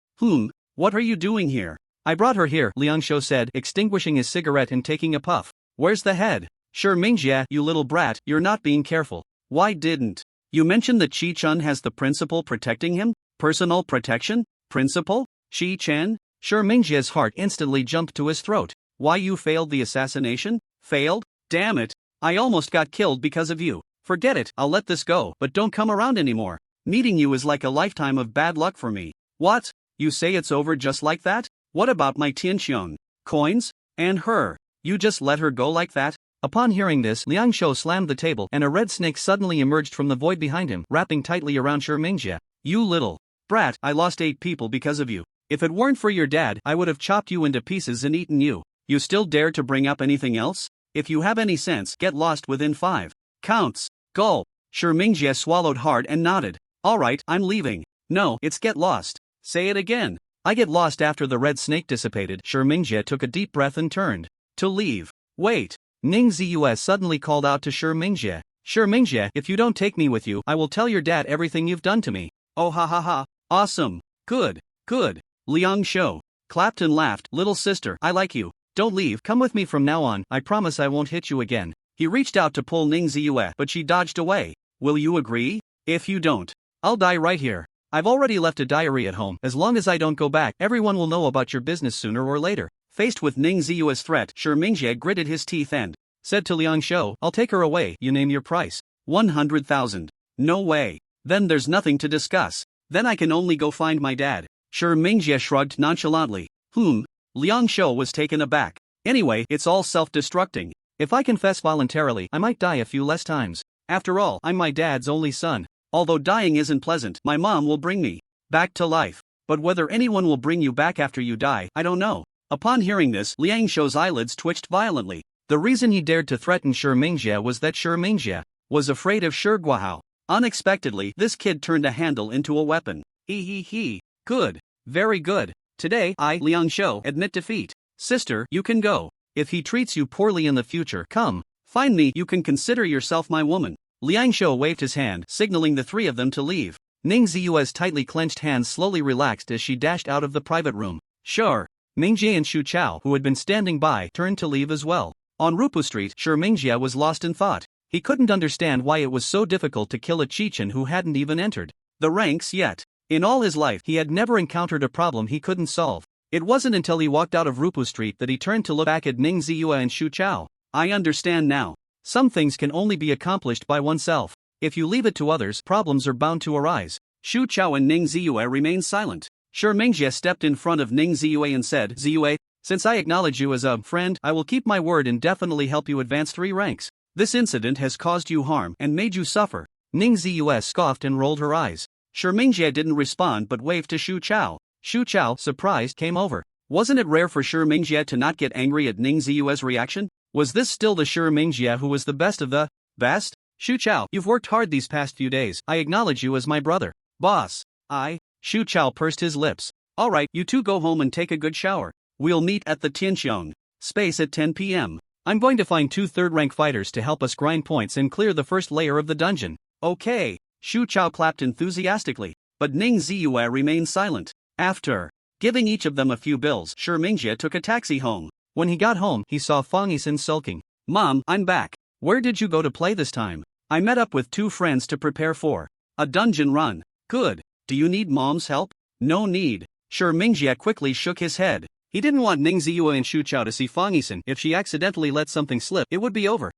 What are you doing here? I brought her here, Liang Shou said, extinguishing his cigarette and taking a puff. Where's the head? Shi Mingjie, you little brat, you're not being careful. Why didn't you mention that Chi-Chen has the principal protecting him? Personal protection? Principal? Chi-Chen? Shi Mingjie's heart instantly jumped to his throat. Why you failed the assassination? Failed? Damn it. I almost got killed because of you. Forget it, I'll let this go, but don't come around anymore. Meeting you is like a lifetime of bad luck for me. What? You say it's over just like that? What about my Tianxiong coins? And her? You just let her go like that? Upon hearing this, Liang Shou slammed the table and a red snake suddenly emerged from the void behind him, wrapping tightly around Shi Mingjie. You little brat, I lost 8 people because of you. If it weren't for your dad, I would have chopped you into pieces and eaten you. You still dare to bring up anything else? If you have any sense, get lost within 5 counts. Gulp. Shi Mingjie swallowed hard and nodded. Alright, I'm leaving. No, it's get lost. Say it again. I get lost after the red snake dissipated. Shi Mingjie took a deep breath and turned to leave. Wait. Ning Ziyue suddenly called out to Shi Mingjie. Shi Mingjie, if you don't take me with you, I will tell your dad everything you've done to me. Oh ha ha ha. Awesome. Good. Good. Liang Shou clapped and laughed. Little sister, I like you. Don't leave. Come with me from now on. I promise I won't hit you again. He reached out to pull Ning Ziyue, but she dodged away. Will you agree? If you don't, I'll die right here. I've already left a diary at home. As long as I don't go back, everyone will know about your business sooner or later. Faced with Ning Ziyue's threat, Shi Mingjie gritted his teeth and said to Liang Shou, I'll take her away. You name your price. 100,000. No way. Then there's nothing to discuss. Then I can only go find my dad. Shi Mingjie shrugged nonchalantly. Liang Shou was taken aback. Anyway, it's all self-destructing. If I confess voluntarily, I might die a few less times. After all, I'm my dad's only son. Although dying isn't pleasant, my mom will bring me back to life. But whether anyone will bring you back after you die, I don't know. Upon hearing this, Liang Shou's eyelids twitched violently. The reason he dared to threaten Shi Mingjie was that Shi Mingjie was afraid of Shi Guahao. Unexpectedly, this kid turned a handle into a weapon. He. Good. Very good. Today, I, Liang Shou, admit defeat. Sister, you can go. If he treats you poorly in the future, come. Find me, you can consider yourself my woman. Liang Shou waved his hand, signaling the 3 of them to leave. Ning Ziyue's tightly clenched hands slowly relaxed as she dashed out of the private room. Sure. Mingjie and Shu Chao, who had been standing by, turned to leave as well. On Rupu Street, Shi Mingjie was lost in thought. He couldn't understand why it was so difficult to kill a Chi-Chen who hadn't even entered the ranks yet. In all his life, he had never encountered a problem he couldn't solve. It wasn't until he walked out of Rupu Street that he turned to look back at Ning Ziyue and Shu Chao. I understand now. Some things can only be accomplished by oneself. If you leave it to others, problems are bound to arise. Shu Chao and Ning Ziyue remained silent. Shi Mingjie stepped in front of Ning Ziyue and said, Ziyue, since I acknowledge you as a friend, I will keep my word and definitely help you advance 3 ranks. This incident has caused you harm and made you suffer. Ning Ziyue scoffed and rolled her eyes. Shi Mingjie didn't respond but waved to Shu Chao. Shu Chao, surprised, came over. Wasn't it rare for Shi Mingjie to not get angry at Ning Ziyue's reaction? Was this still the Shi Mingjie who was the best of the best? Shu Chao, you've worked hard these past few days. I acknowledge you as my brother. Boss. Shu Chao pursed his lips. Alright, you two go home and take a good shower. We'll meet at the Tianxiong space at 10 p.m. I'm going to find 2 third-rank fighters to help us grind points and clear the first layer of the dungeon. Okay. Shu Chao clapped enthusiastically, but Ning Ziyue remained silent. After giving each of them a few bills, Shi Mingjie took a taxi home. When he got home, he saw Fang Yixin sulking. Mom, I'm back. Where did you go to play this time? I met up with 2 friends to prepare for a dungeon run. Good. Do you need Mom's help? No need. Shi Mingjie quickly shook his head. He didn't want Ning Ziyue and Shu Chao to see Fang Yixin. If she accidentally let something slip, it would be over.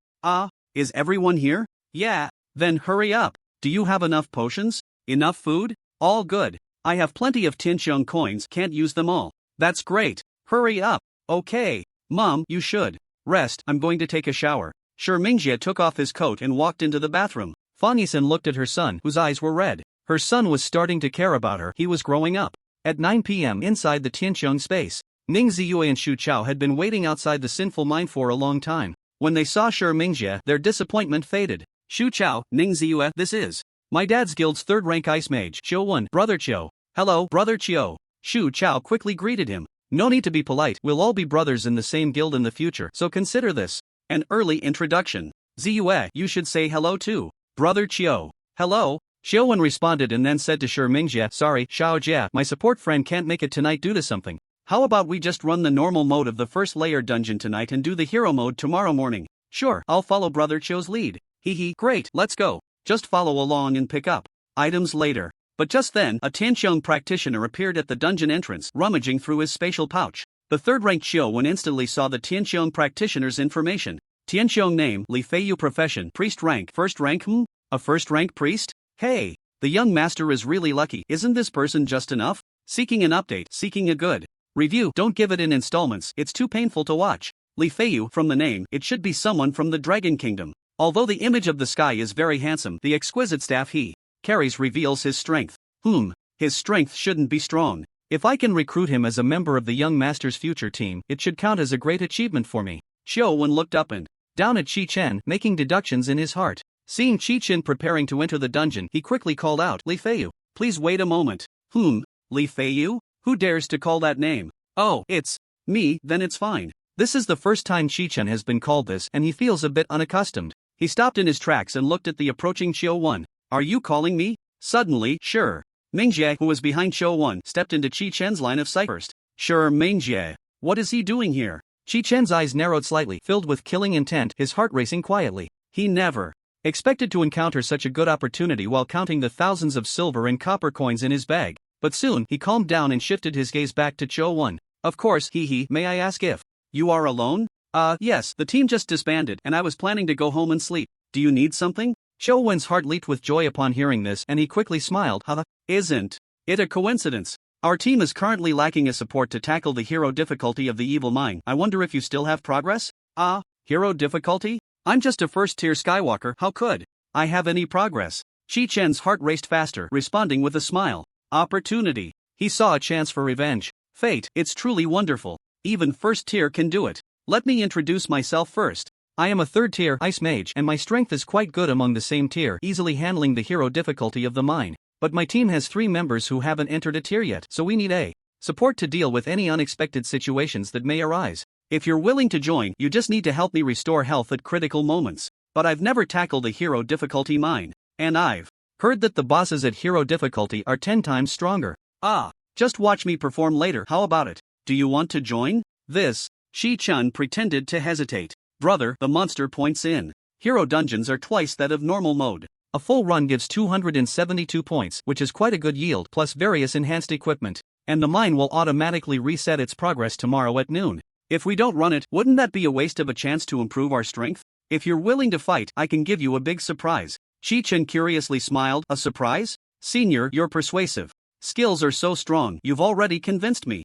Is everyone here? Yeah. Then hurry up. Do you have enough potions? Enough food? All good. I have plenty of Tianxiong coins, can't use them all. That's great. Hurry up. Okay. Mom, you should rest. I'm going to take a shower. Shi Mingjie took off his coat and walked into the bathroom. Fan Yisen looked at her son, whose eyes were red. Her son was starting to care about her. He was growing up. At 9 p.m. inside the Tianqiong space, Ning Ziyue and Xu Chao had been waiting outside the sinful mine for a long time. When they saw Shi Mingjie, their disappointment faded. Xu Chao, Ning Ziyue, this is my dad's guild's third-rank ice mage, Chiu, Brother Chiu. Hello, Brother Chiu. Xu Chao quickly greeted him. No need to be polite, we'll all be brothers in the same guild in the future, so consider this an early introduction. Ziyue, you should say hello too. Brother Chiu. Hello. Xiaowen responded and then said to Shi Mingjie, sorry, Xiaojia, my support friend can't make it tonight due to something. How about we just run the normal mode of the first layer dungeon tonight and do the hero mode tomorrow morning? Sure, I'll follow Brother Chiu's lead. Hee, great, let's go. Just follow along and pick up items later. But just then, a Tianqiong practitioner appeared at the dungeon entrance, rummaging through his spatial pouch. The third-ranked Xiaowen instantly saw the Tianqiong practitioner's information. Tianqiong name, Li Feiyu profession, priest rank, first rank, a first-rank priest? Hey, the young master is really lucky, isn't this person just enough? Seeking an update, seeking a good review, don't give it in installments, it's too painful to watch. Li Feiyu, from the name, it should be someone from the Dragon Kingdom. Although the image of the sky is very handsome, the exquisite staff he carries reveals his strength. His strength shouldn't be strong. If I can recruit him as a member of the young master's future team, it should count as a great achievement for me. Xiaowen looked up and down at Chi-Chen, making deductions in his heart. Seeing Chi-Chen preparing to enter the dungeon, he quickly called out, Li Feiyu, please wait a moment. Li Feiyu? Who dares to call that name? Oh, it's me, then it's fine. This is the first time Chi-Chen has been called this and he feels a bit unaccustomed. He stopped in his tracks and looked at the approaching Xiaowen. Are you calling me? Suddenly, Shi Mingjie, who was behind Xiaowen, stepped into Chi-Chen's line of sight first. Shi Mingjie, what is he doing here? Chi-Chen's eyes narrowed slightly, filled with killing intent, his heart racing quietly. He never expected to encounter such a good opportunity while counting the thousands of silver and copper coins in his bag. But soon, he calmed down and shifted his gaze back to Xiaowen. Of course, may I ask if you are alone? Yes, the team just disbanded and I was planning to go home and sleep. Do you need something? Xiaowen's heart leaped with joy upon hearing this and he quickly smiled. Isn't it a coincidence? Our team is currently lacking a support to tackle the hero difficulty of the evil mine. I wonder if you still have progress? Hero difficulty? I'm just a first-tier Skywalker, how could I have any progress? Chi-Chen's heart raced faster, responding with a smile. Opportunity. He saw a chance for revenge. Fate, it's truly wonderful. Even first tier can do it. Let me introduce myself first. I am a third-tier ice mage and my strength is quite good among the same tier, easily handling the hero difficulty of the mine. But my team has 3 members who haven't entered a tier yet, so we need a support to deal with any unexpected situations that may arise. If you're willing to join, you just need to help me restore health at critical moments. But I've never tackled a hero difficulty mine, and I've heard that the bosses at hero difficulty are 10 times stronger. Just watch me perform later, how about it? Do you want to join? This Chi-Chen pretended to hesitate. Brother, the monster points in. Hero dungeons are twice that of normal mode. A full run gives 272 points, which is quite a good yield, plus various enhanced equipment. And the mine will automatically reset its progress tomorrow at noon. If we don't run it, wouldn't that be a waste of a chance to improve our strength? If you're willing to fight, I can give you a big surprise. Chi-Chen curiously smiled. A surprise? Senior, you're persuasive. Skills are so strong, you've already convinced me.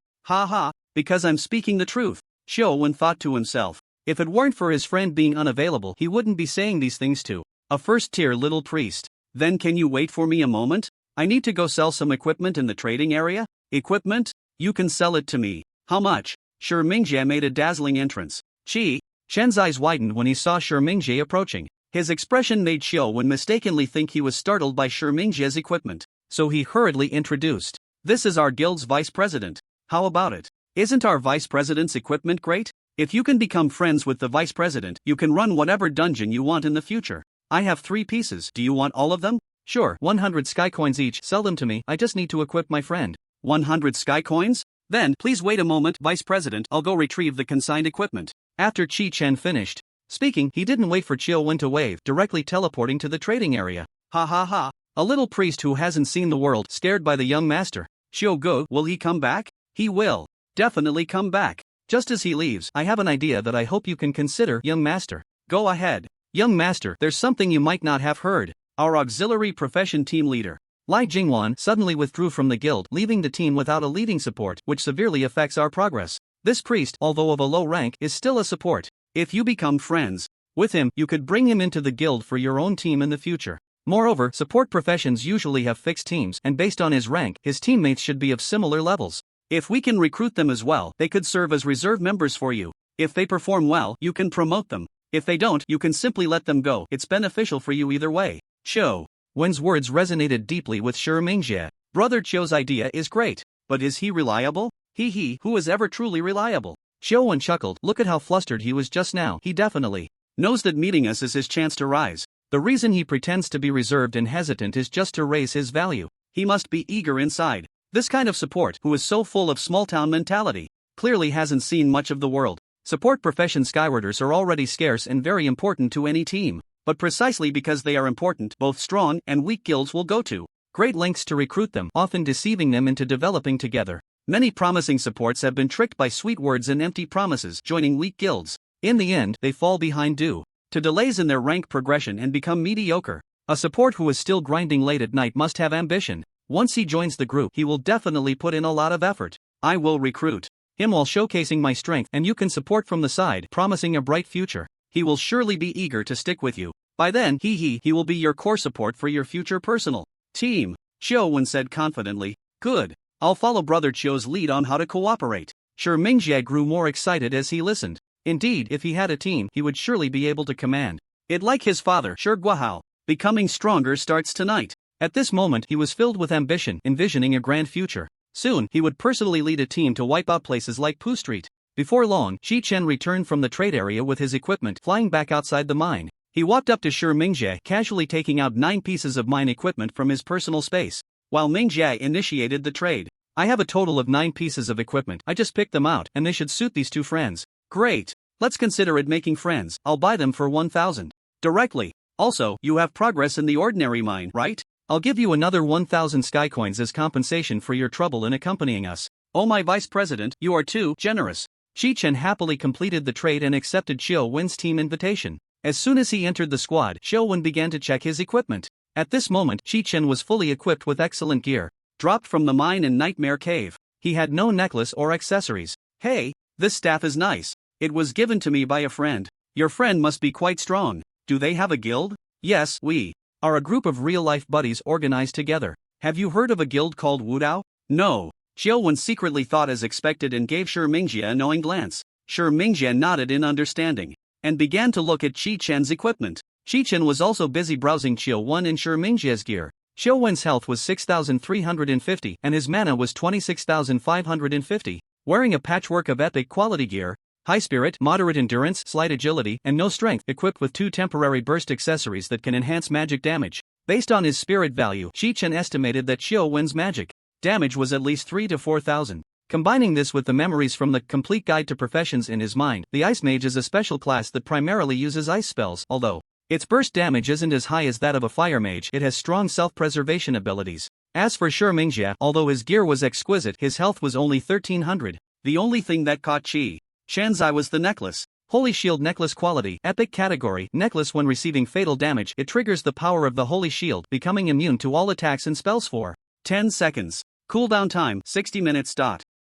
Because I'm speaking the truth. Xiaowen thought to himself. If it weren't for his friend being unavailable, he wouldn't be saying these things to a first-tier little priest. Then can you wait for me a moment? I need to go sell some equipment in the trading area. Equipment? You can sell it to me. How much? Shi Mingjie made a dazzling entrance. Chi-Chen's eyes widened when he saw Shi Mingjie approaching. His expression made Xiaowen mistakenly think he was startled by Shi Mingjie's equipment. So he hurriedly introduced. This is our guild's vice president. How about it? Isn't our vice president's equipment great? If you can become friends with the vice president, you can run whatever dungeon you want in the future. I have 3 pieces. Do you want all of them? Sure, 100 sky coins each. Sell them to me. I just need to equip my friend. 100 sky coins? Then, please wait a moment, Vice President, I'll go retrieve the consigned equipment. After Chi-Chen finished speaking, he didn't wait for Xiaowen to wave, directly teleporting to the trading area. A little priest who hasn't seen the world, scared by the young master. Xiaogu, will he come back? He will definitely come back. Just as he leaves, I have an idea that I hope you can consider, young master. Go ahead. Young master, there's something you might not have heard. Our auxiliary profession team leader, Lai Jingwan, suddenly withdrew from the guild, leaving the team without a leading support, which severely affects our progress. This priest, although of a low rank, is still a support. If you become friends With him, you could bring him into the guild for your own team in the future. Moreover, support professions usually have fixed teams, and based on his rank, his teammates should be of similar levels. If we can recruit them as well, they could serve as reserve members for you. If they perform well, you can promote them. If they don't, you can simply let them go. It's beneficial for you either way. Cho Wen's words resonated deeply with Shi Mingjie. Brother Cho's idea is great, but is he reliable? Who is ever truly reliable? Xiao Wen chuckled. Look at how flustered he was just now. He definitely knows that meeting us is his chance to rise. The reason he pretends to be reserved and hesitant is just to raise his value. He must be eager inside. This kind of support, who is so full of small-town mentality, clearly hasn't seen much of the world. Support profession skywarders are already scarce and very important to any team, but precisely because they are important, both strong and weak guilds will go to great lengths to recruit them, often deceiving them into developing together. Many promising supports have been tricked by sweet words and empty promises, joining weak guilds. In the end, they fall behind due to delays in their rank progression and become mediocre. A support who is still grinding late at night must have ambition. Once he joins the group, he will definitely put in a lot of effort. I will recruit him while showcasing my strength, and you can support from the side, promising a bright future. He will surely be eager to stick with you. By then, he will be your core support for your future personal team. Xiao Wen said confidently. Good. I'll follow Brother Cho's lead on how to cooperate. Shi Mingjie grew more excited as he listened. Indeed, if he had a team, he would surely be able to command it like his father, Shi Guohao. Becoming stronger starts tonight. At this moment, he was filled with ambition, envisioning a grand future. Soon, he would personally lead a team to wipe out places like Poo Street. Before long, Chi-Chen returned from the trade area with his equipment, flying back outside the mine. He walked up to Shi Mingjie, casually taking out 9 pieces of mine equipment from his personal space, while Mingjie initiated the trade. I have a total of 9 pieces of equipment. I just picked them out, and they should suit these 2 friends. Great. Let's consider it making friends. I'll buy them for 1,000. Directly. Also, you have progress in the ordinary mine, right? I'll give you another 1,000 sky coins as compensation for your trouble in accompanying us. Oh my vice president, you are too generous. Chi-Chen happily completed the trade and accepted Xiao Wen's team invitation. As soon as he entered the squad, Xiao Wen began to check his equipment. At this moment, Chi-Chen was fully equipped with excellent gear, dropped from the mine in Nightmare Cave. He had no necklace or accessories. Hey, this staff is nice. It was given to me by a friend. Your friend must be quite strong. Do they have a guild? Yes, we are a group of real-life buddies organized together. Have you heard of a guild called COOLDOWNS? No. Xiao Wen secretly thought as expected and gave Shi Mingjie a knowing glance. Shi Mingjie nodded in understanding, and began to look at Chi-Chen's equipment. Chi-Chen was also busy browsing Xiao Wen and Shi Mingjie's gear. Xiao Wen's health was 6,350 and his mana was 26,550. Wearing a patchwork of epic quality gear, high spirit, moderate endurance, slight agility, and no strength, equipped with 2 temporary burst accessories that can enhance magic damage. Based on his spirit value, Chi-Chen estimated that Xiao Wen's magic damage was at least 3 to 4,000. Combining this with the memories from the Complete Guide to Professions in his mind, the Ice Mage is a special class that primarily uses ice spells. Although its burst damage isn't as high as that of a Fire Mage, it has strong self-preservation abilities. As for Shi Mingjie, although his gear was exquisite, his health was only 1,300. The only thing that caught Chi-Chen's eye was the necklace. Holy Shield necklace quality, epic category, necklace. When receiving fatal damage, it triggers the power of the Holy Shield, becoming immune to all attacks and spells for 10 seconds. Cooldown time, 60 minutes.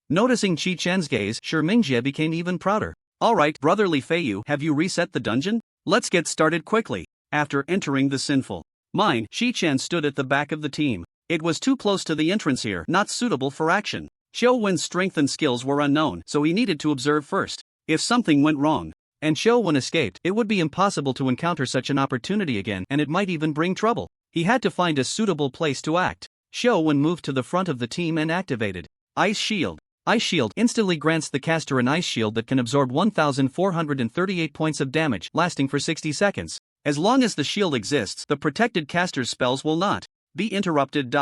Noticing Chi-Chen's gaze, Shi Mingjie became even prouder. Alright, brotherly Feiyu, have you reset the dungeon? Let's get started quickly. After entering the sinful mine, Chi-Chen stood at the back of the team. It was too close to the entrance here, not suitable for action. Xiao Wen's strength and skills were unknown, so he needed to observe first. If something went wrong, and Xiao Wen escaped, it would be impossible to encounter such an opportunity again, and it might even bring trouble. He had to find a suitable place to act. Xiao Wen moved to the front of the team and activated Ice Shield. Ice Shield instantly grants the caster an ice shield that can absorb 1,438 points of damage, lasting for 60 seconds. As long as the shield exists, the protected caster's spells will not be interrupted.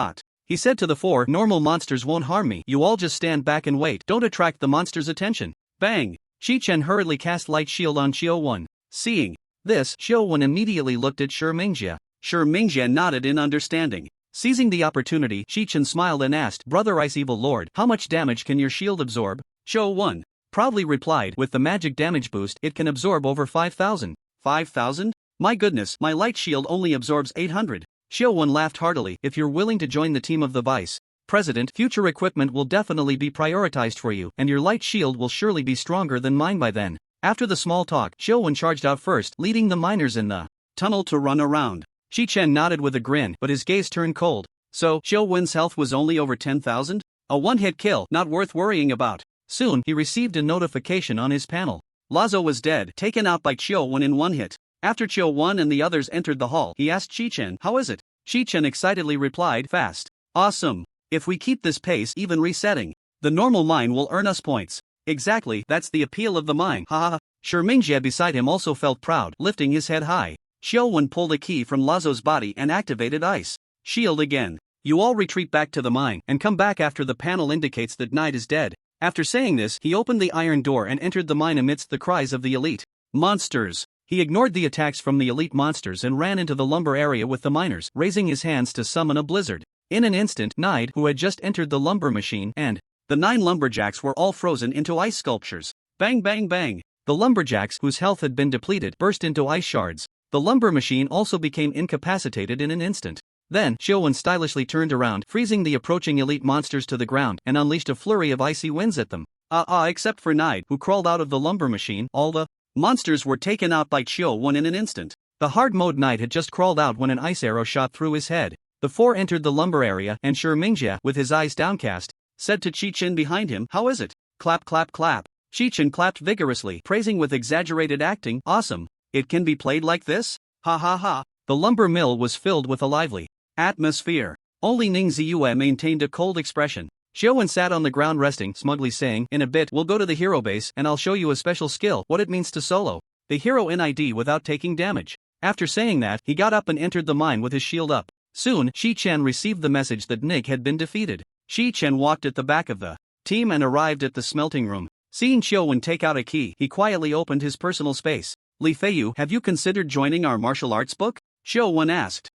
He said to the 4 normal monsters won't harm me. You all just stand back and wait. Don't attract the monster's attention. Bang! Chi-Chen hurriedly cast Light Shield on Xiao Wen. Seeing this, Xiao Wen immediately looked at Shi Mingjie. Shi Mingjie nodded in understanding. Seizing the opportunity, Chi-Chen smiled and asked, Brother Ice Evil Lord, how much damage can your shield absorb? Xiao Wen proudly replied, with the magic damage boost, it can absorb over 5,000. 5,000? My goodness, my light shield only absorbs 800. Xiao Wen laughed heartily. If you're willing to join the team of the Vice President, future equipment will definitely be prioritized for you, and your light shield will surely be stronger than mine by then. After the small talk, Chiu charged out first, leading the miners in the tunnel to run around. Chi-Chen nodded with a grin, but his gaze turned cold. So, Chiu's health was only over 10,000? A one-hit kill, not worth worrying about. Soon, he received a notification on his panel. Lazo was dead, taken out by Chiu in one hit. After Chiu and the others entered the hall, he asked Chi-Chen, "How is it?" Chi-Chen excitedly replied, "Fast. Awesome. If we keep this pace, even resetting the normal mine will earn us points." Exactly, that's the appeal of the mine, haha. Mingxia beside him also felt proud, lifting his head high. Chiu pulled a key from Lazo's body and activated ice shield again. "You all retreat back to the mine, and come back after the panel indicates that Knight is dead." After saying this, he opened the iron door and entered the mine amidst the cries of the elite monsters. He ignored the attacks from the elite monsters and ran into the lumber area with the miners, raising his hands to summon a blizzard. In an instant, Knight, who had just entered the lumber machine, and the 9 lumberjacks were all frozen into ice sculptures. Bang bang bang! The lumberjacks, whose health had been depleted, burst into ice shards. The lumber machine also became incapacitated in an instant. Then, Chiu stylishly turned around, freezing the approaching elite monsters to the ground, and unleashed a flurry of icy winds at them. Except for Knight, who crawled out of the lumber machine, all the monsters were taken out by Chiu in an instant. The hard-mode Knight had just crawled out when an ice arrow shot through his head. The 4 entered the lumber area, and Mingxia, with his eyes downcast, said to Chi-Chen behind him, "How is it?" Clap clap clap. Chi-Chen clapped vigorously, praising with exaggerated acting, "Awesome. It can be played like this? Ha ha ha." The lumber mill was filled with a lively atmosphere. Only Ning Ziyue maintained a cold expression. Chiu sat on the ground resting, smugly saying, "In a bit we'll go to the hero base and I'll show you a special skill, what it means to solo the hero NID without taking damage." After saying that, he got up and entered the mine with his shield up. Soon, Chi-Chen received the message that Nig had been defeated. Chi-Chen walked at the back of the team and arrived at the smelting room. Seeing Chiu take out a key, he quietly opened his personal space. "Li Feiyu, have you considered joining our martial arts book?" Chiu asked.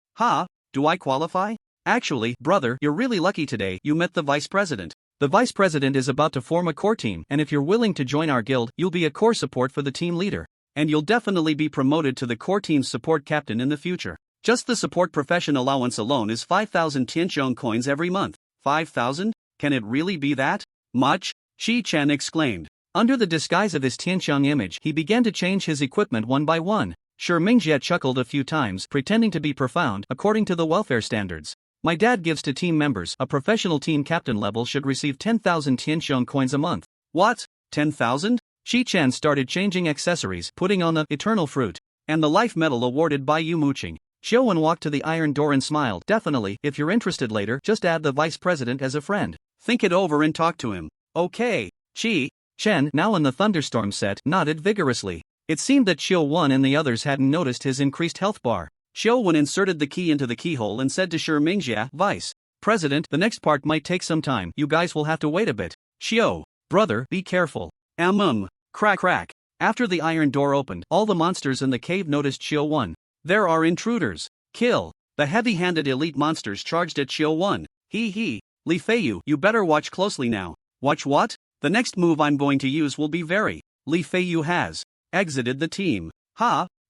Do I qualify?" "Actually, brother, you're really lucky today, you met the vice president. The vice president is about to form a core team, and if you're willing to join our guild, you'll be a core support for the team leader. And you'll definitely be promoted to the core team's support captain in the future. Just the support profession allowance alone is 5,000 Tianqiong coins every month." 5,000? Can it really be that much? Chi-Chen exclaimed. Under the disguise of his Tianqiong image, he began to change his equipment one by one. Mingxia chuckled a few times, pretending to be profound. "According to the welfare standards my dad gives to team members, a professional team captain level should receive 10,000 Tianqiong coins a month." "What? 10,000? Chi-Chen started changing accessories, putting on the eternal fruit and the life medal awarded by Yu Muqing. Chiu walked to the iron door and smiled. "Definitely, if you're interested later, just add the vice president as a friend. Think it over and talk to him." "Okay." Chi-Chen, now in the thunderstorm set, nodded vigorously. It seemed that Chiu and the others hadn't noticed his increased health bar. Chiu inserted the key into the keyhole and said to Mingxia, "Vice President, the next part might take some time, you guys will have to wait a bit." "Chiu, brother, be careful." Crack crack. After the iron door opened, all the monsters in the cave noticed Chiu. "There are intruders. Kill." The heavy-handed elite monsters charged at Chiu. He. "Li Feiyu, you better watch closely now." "Watch what?" "The next move I'm going to use will be very." Li Feiyu has exited the team.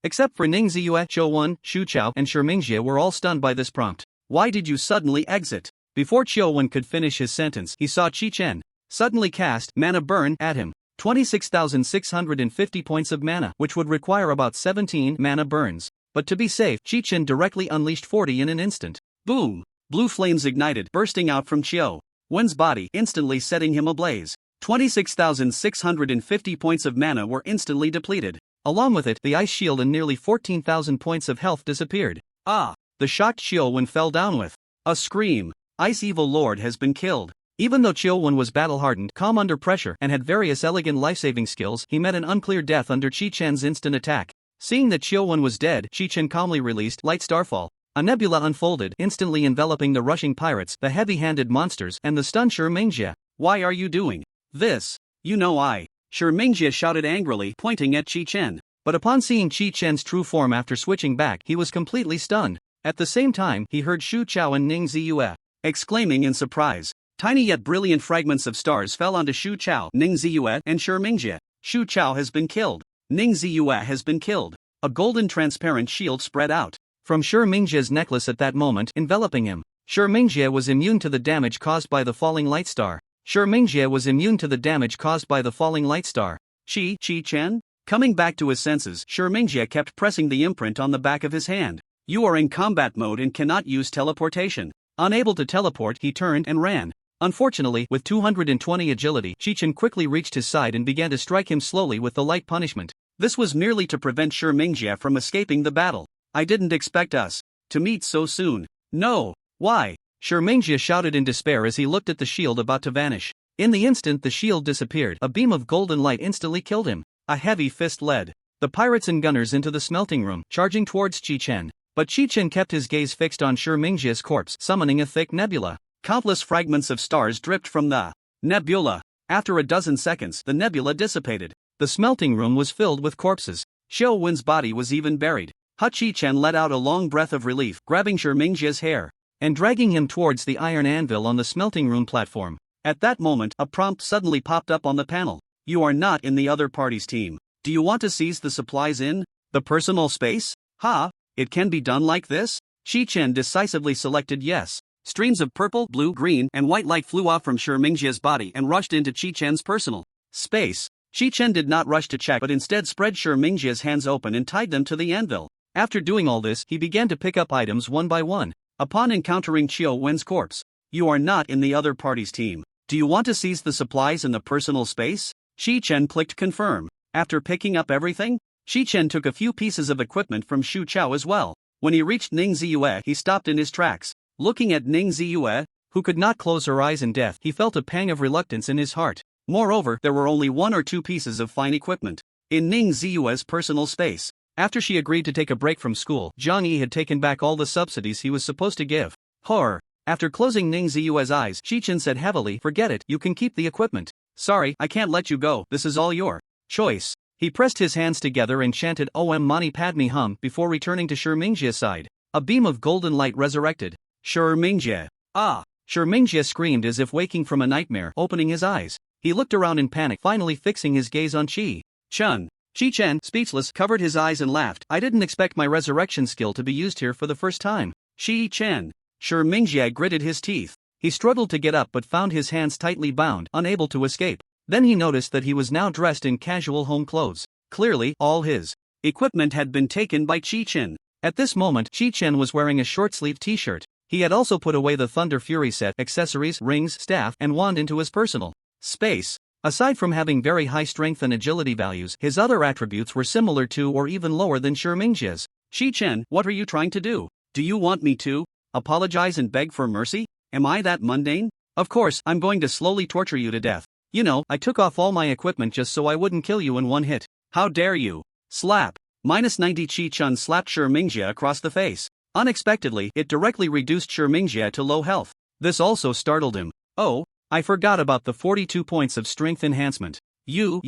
Except for Ning Ziyue, Chiu, Shu Chao, and Mingxia were all stunned by this prompt. "Why did you suddenly exit?" Before Chiu could finish his sentence, he saw Chi-Chen suddenly cast Mana Burn at him. 26,650 points of mana, which would require about 17 mana burns. But to be safe, Chi-Chen directly unleashed 40 in an instant. Boom! Blue flames ignited, bursting out from Chiu's body, instantly setting him ablaze. 26,650 points of mana were instantly depleted. Along with it, the ice shield and nearly 14,000 points of health disappeared. The shocked Chiu fell down with a scream. Ice Evil Lord has been killed. Even though Chiu was battle-hardened, calm under pressure, and had various elegant life-saving skills, he met an unclear death under Chi-Chen's instant attack. Seeing that Chiu was dead, Chi-Chen calmly released Light Starfall. A nebula unfolded, instantly enveloping the rushing pirates, the heavy-handed monsters, and the stunned Mingxia. "Why are you doing this?" "You know I." Mingxia shouted angrily, pointing at Chi-Chen. But upon seeing Chi-Chen's true form after switching back, he was completely stunned. At the same time, he heard Shu Chao and Ning Ziyue exclaiming in surprise. Tiny yet brilliant fragments of stars fell onto Shu Chao, Ning Ziyue, and Mingxia. Shu Chao has been killed. Ning Ziyue has been killed. A golden transparent shield spread out from Mingxia's necklace at that moment, enveloping him. Mingxia was immune to the damage caused by the falling light star. Mingxia was immune to the damage caused by the falling light star. Chi-Chen? Coming back to his senses, Mingxie kept pressing the imprint on the back of his hand. You are in combat mode and cannot use teleportation. Unable to teleport, he turned and ran. Unfortunately, with 220 agility, Chi-Chen quickly reached his side and began to strike him slowly with the light punishment. This was merely to prevent Mingxie from escaping the battle. I didn't expect us to meet so soon. No. Why? Mingxie shouted in despair as he looked at the shield about to vanish. In the instant the shield disappeared, a beam of golden light instantly killed him. A heavy fist led the pirates and gunners into the smelting room, charging towards Chi-Chen. But Chi-Chen kept his gaze fixed on Mingxie's corpse, summoning a thick nebula. Countless fragments of stars dripped from the nebula. After a dozen seconds, the nebula dissipated. The smelting room was filled with corpses. Xiao Wen's body was even buried. Chi-Chen let out a long breath of relief, grabbing Mingxie's hair and dragging him towards the iron anvil on the smelting room platform. At that moment, a prompt suddenly popped up on the panel. You are not in the other party's team. Do you want to seize the supplies in the personal space? Ha! It can be done like this? Chi-Chen decisively selected yes. Streams of purple, blue, green, and white light flew off from Mingxie's body and rushed into Chi-Chen's personal space. Chi-Chen did not rush to check but instead spread Mingxie's hands open and tied them to the anvil. After doing all this, he began to pick up items one by one. Upon encountering Xiao Wen's corpse, you are not in the other party's team. Do you want to seize the supplies in the personal space? Chi-Chen clicked confirm. After picking up everything, Chi-Chen took a few pieces of equipment from Shu Chao as well. When he reached Ning Ziyue, he stopped in his tracks. Looking at Ning Ziyue, who could not close her eyes in death, he felt a pang of reluctance in his heart. Moreover, there were only one or two pieces of fine equipment in Ning Ziyue's personal space. After she agreed to take a break from school, Zhang Yi had taken back all the subsidies he was supposed to give. Horror. After closing Ning Ziyue's eyes, Chi-Chen said heavily, forget it, you can keep the equipment. Sorry, I can't let you go, this is all your choice. He pressed his hands together and chanted Om Mani Padme Hum before returning to Mingxie's side. A beam of golden light resurrected Mingxie. Ah! Mingxie screamed as if waking from a nightmare, opening his eyes. He looked around in panic, finally fixing his gaze on Chi-Chen. Chi-Chen, speechless, covered his eyes and laughed. I didn't expect my resurrection skill to be used here for the first time. Chi-Chen. Mingxie gritted his teeth. He struggled to get up but found his hands tightly bound, unable to escape. Then he noticed that he was now dressed in casual home clothes. Clearly, all his equipment had been taken by Chi-Chen. At this moment, Chi-Chen was wearing a short-sleeved t-shirt. He had also put away the Thunder Fury set, accessories, rings, staff, and wand into his personal space. Aside from having very high strength and agility values, his other attributes were similar to or even lower than Mingxie's. Chi-Chen, what are you trying to do? Do you want me to apologize and beg for mercy? Am I that mundane? Of course, I'm going to slowly torture you to death. You know, I took off all my equipment just so I wouldn't kill you in one hit. How dare you? Slap. -90 Chi-Chen slapped Mingxie across the face. Unexpectedly, it directly reduced Mingxie to low health. This also startled him. Oh, I forgot about the 42 points of strength enhancement. You.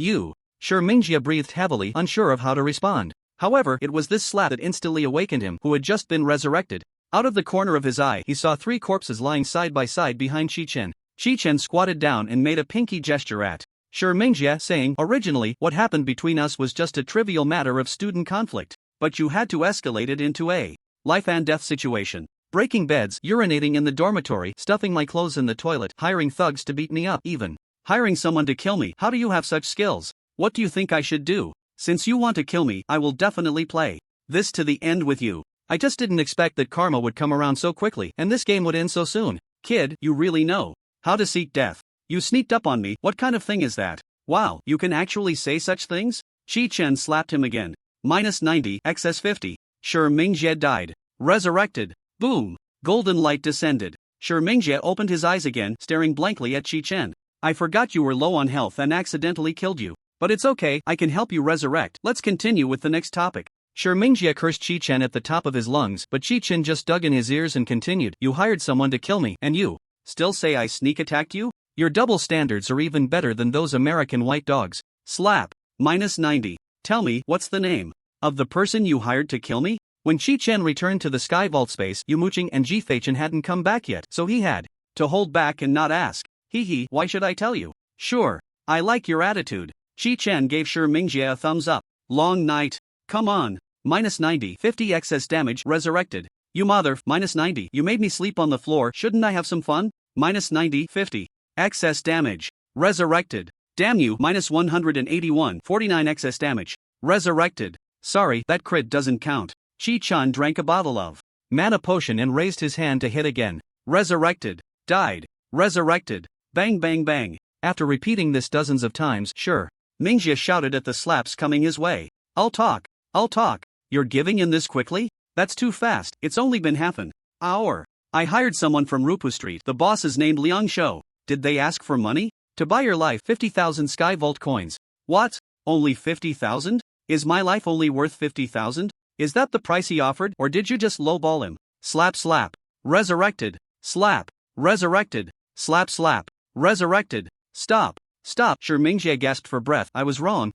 Mingxie breathed heavily, unsure of how to respond. However, it was this slap that instantly awakened him, who had just been resurrected. Out of the corner of his eye, he saw 3 corpses lying side by side behind Chi-Chen. Chi-Chen squatted down and made a pinky gesture at Mingxie, saying, originally, what happened between us was just a trivial matter of student conflict. But you had to escalate it into a life and death situation. Breaking beds, urinating in the dormitory, stuffing my clothes in the toilet, hiring thugs to beat me up, even hiring someone to kill me. How do you have such skills? What do you think I should do? Since you want to kill me, I will definitely play this to the end with you. I just didn't expect that karma would come around so quickly, and this game would end so soon. Kid, you really know how to seek death. You sneaked up on me, what kind of thing is that? Wow, you can actually say such things? Chi-Chen slapped him again. -90, excess 50. Mingxie died. Resurrected. Boom. Golden light descended. Mingxie opened his eyes again, staring blankly at Chi-Chen. I forgot you were low on health and accidentally killed you. But it's okay, I can help you resurrect. Let's continue with the next topic. Mingxie cursed Chi-Chen at the top of his lungs, but Chi-Chen just dug in his ears and continued, you hired someone to kill me, and you still say I sneak attacked you? Your double standards are even better than those American white dogs. Slap. -90. Tell me, what's the name of the person you hired to kill me? When Chi-Chen returned to the sky vault space, Yumuching and Ji-Fei-Chen hadn't come back yet, so he had to hold back and not ask. Hee, why should I tell you? Sure. I like your attitude. Chi-Chen gave Mingxie a thumbs up. Long night. Come on. -90, 50 excess damage, resurrected. You mother, -90, you made me sleep on the floor, shouldn't I have some fun? -90, 50. Excess damage. Resurrected. Damn you, -181, 49 excess damage. Resurrected. Sorry, that crit doesn't count. Chi-Chen drank a bottle of mana potion and raised his hand to hit again. Resurrected. Died. Resurrected. Bang bang bang. After repeating this dozens of times, sure. Mingxia shouted at the slaps coming his way. I'll talk. You're giving in this quickly? That's too fast, it's only been half an hour. I hired someone from Rupu Street. The boss is named Liang Shou. Did they ask for money? To buy your life, 50,000 Sky Vault coins. What? Only 50,000? Is my life only worth 50,000? Is that the price he offered, or did you just lowball him? Slap slap. Resurrected. Slap. Resurrected. Slap slap. Resurrected. Stop. Sure, Mingxia gasped for breath. I was wrong.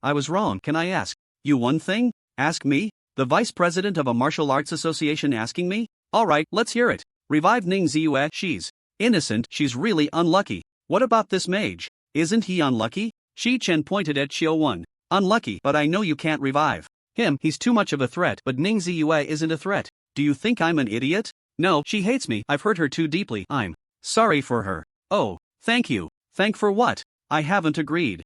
Can I ask you one thing? Ask me? The vice president of a martial arts association asking me? Alright, let's hear it. Revive Ning Ziyue. She's innocent, she's really unlucky. What about this mage? Isn't he unlucky? Chi-Chen pointed at Xiao1. Unlucky, but I know you can't revive him, he's too much of a threat. But Ning Ziyue isn't a threat. Do you think I'm an idiot? No, she hates me, I've hurt her too deeply. I'm sorry for her. Oh, thank you. Thank for what? I haven't agreed.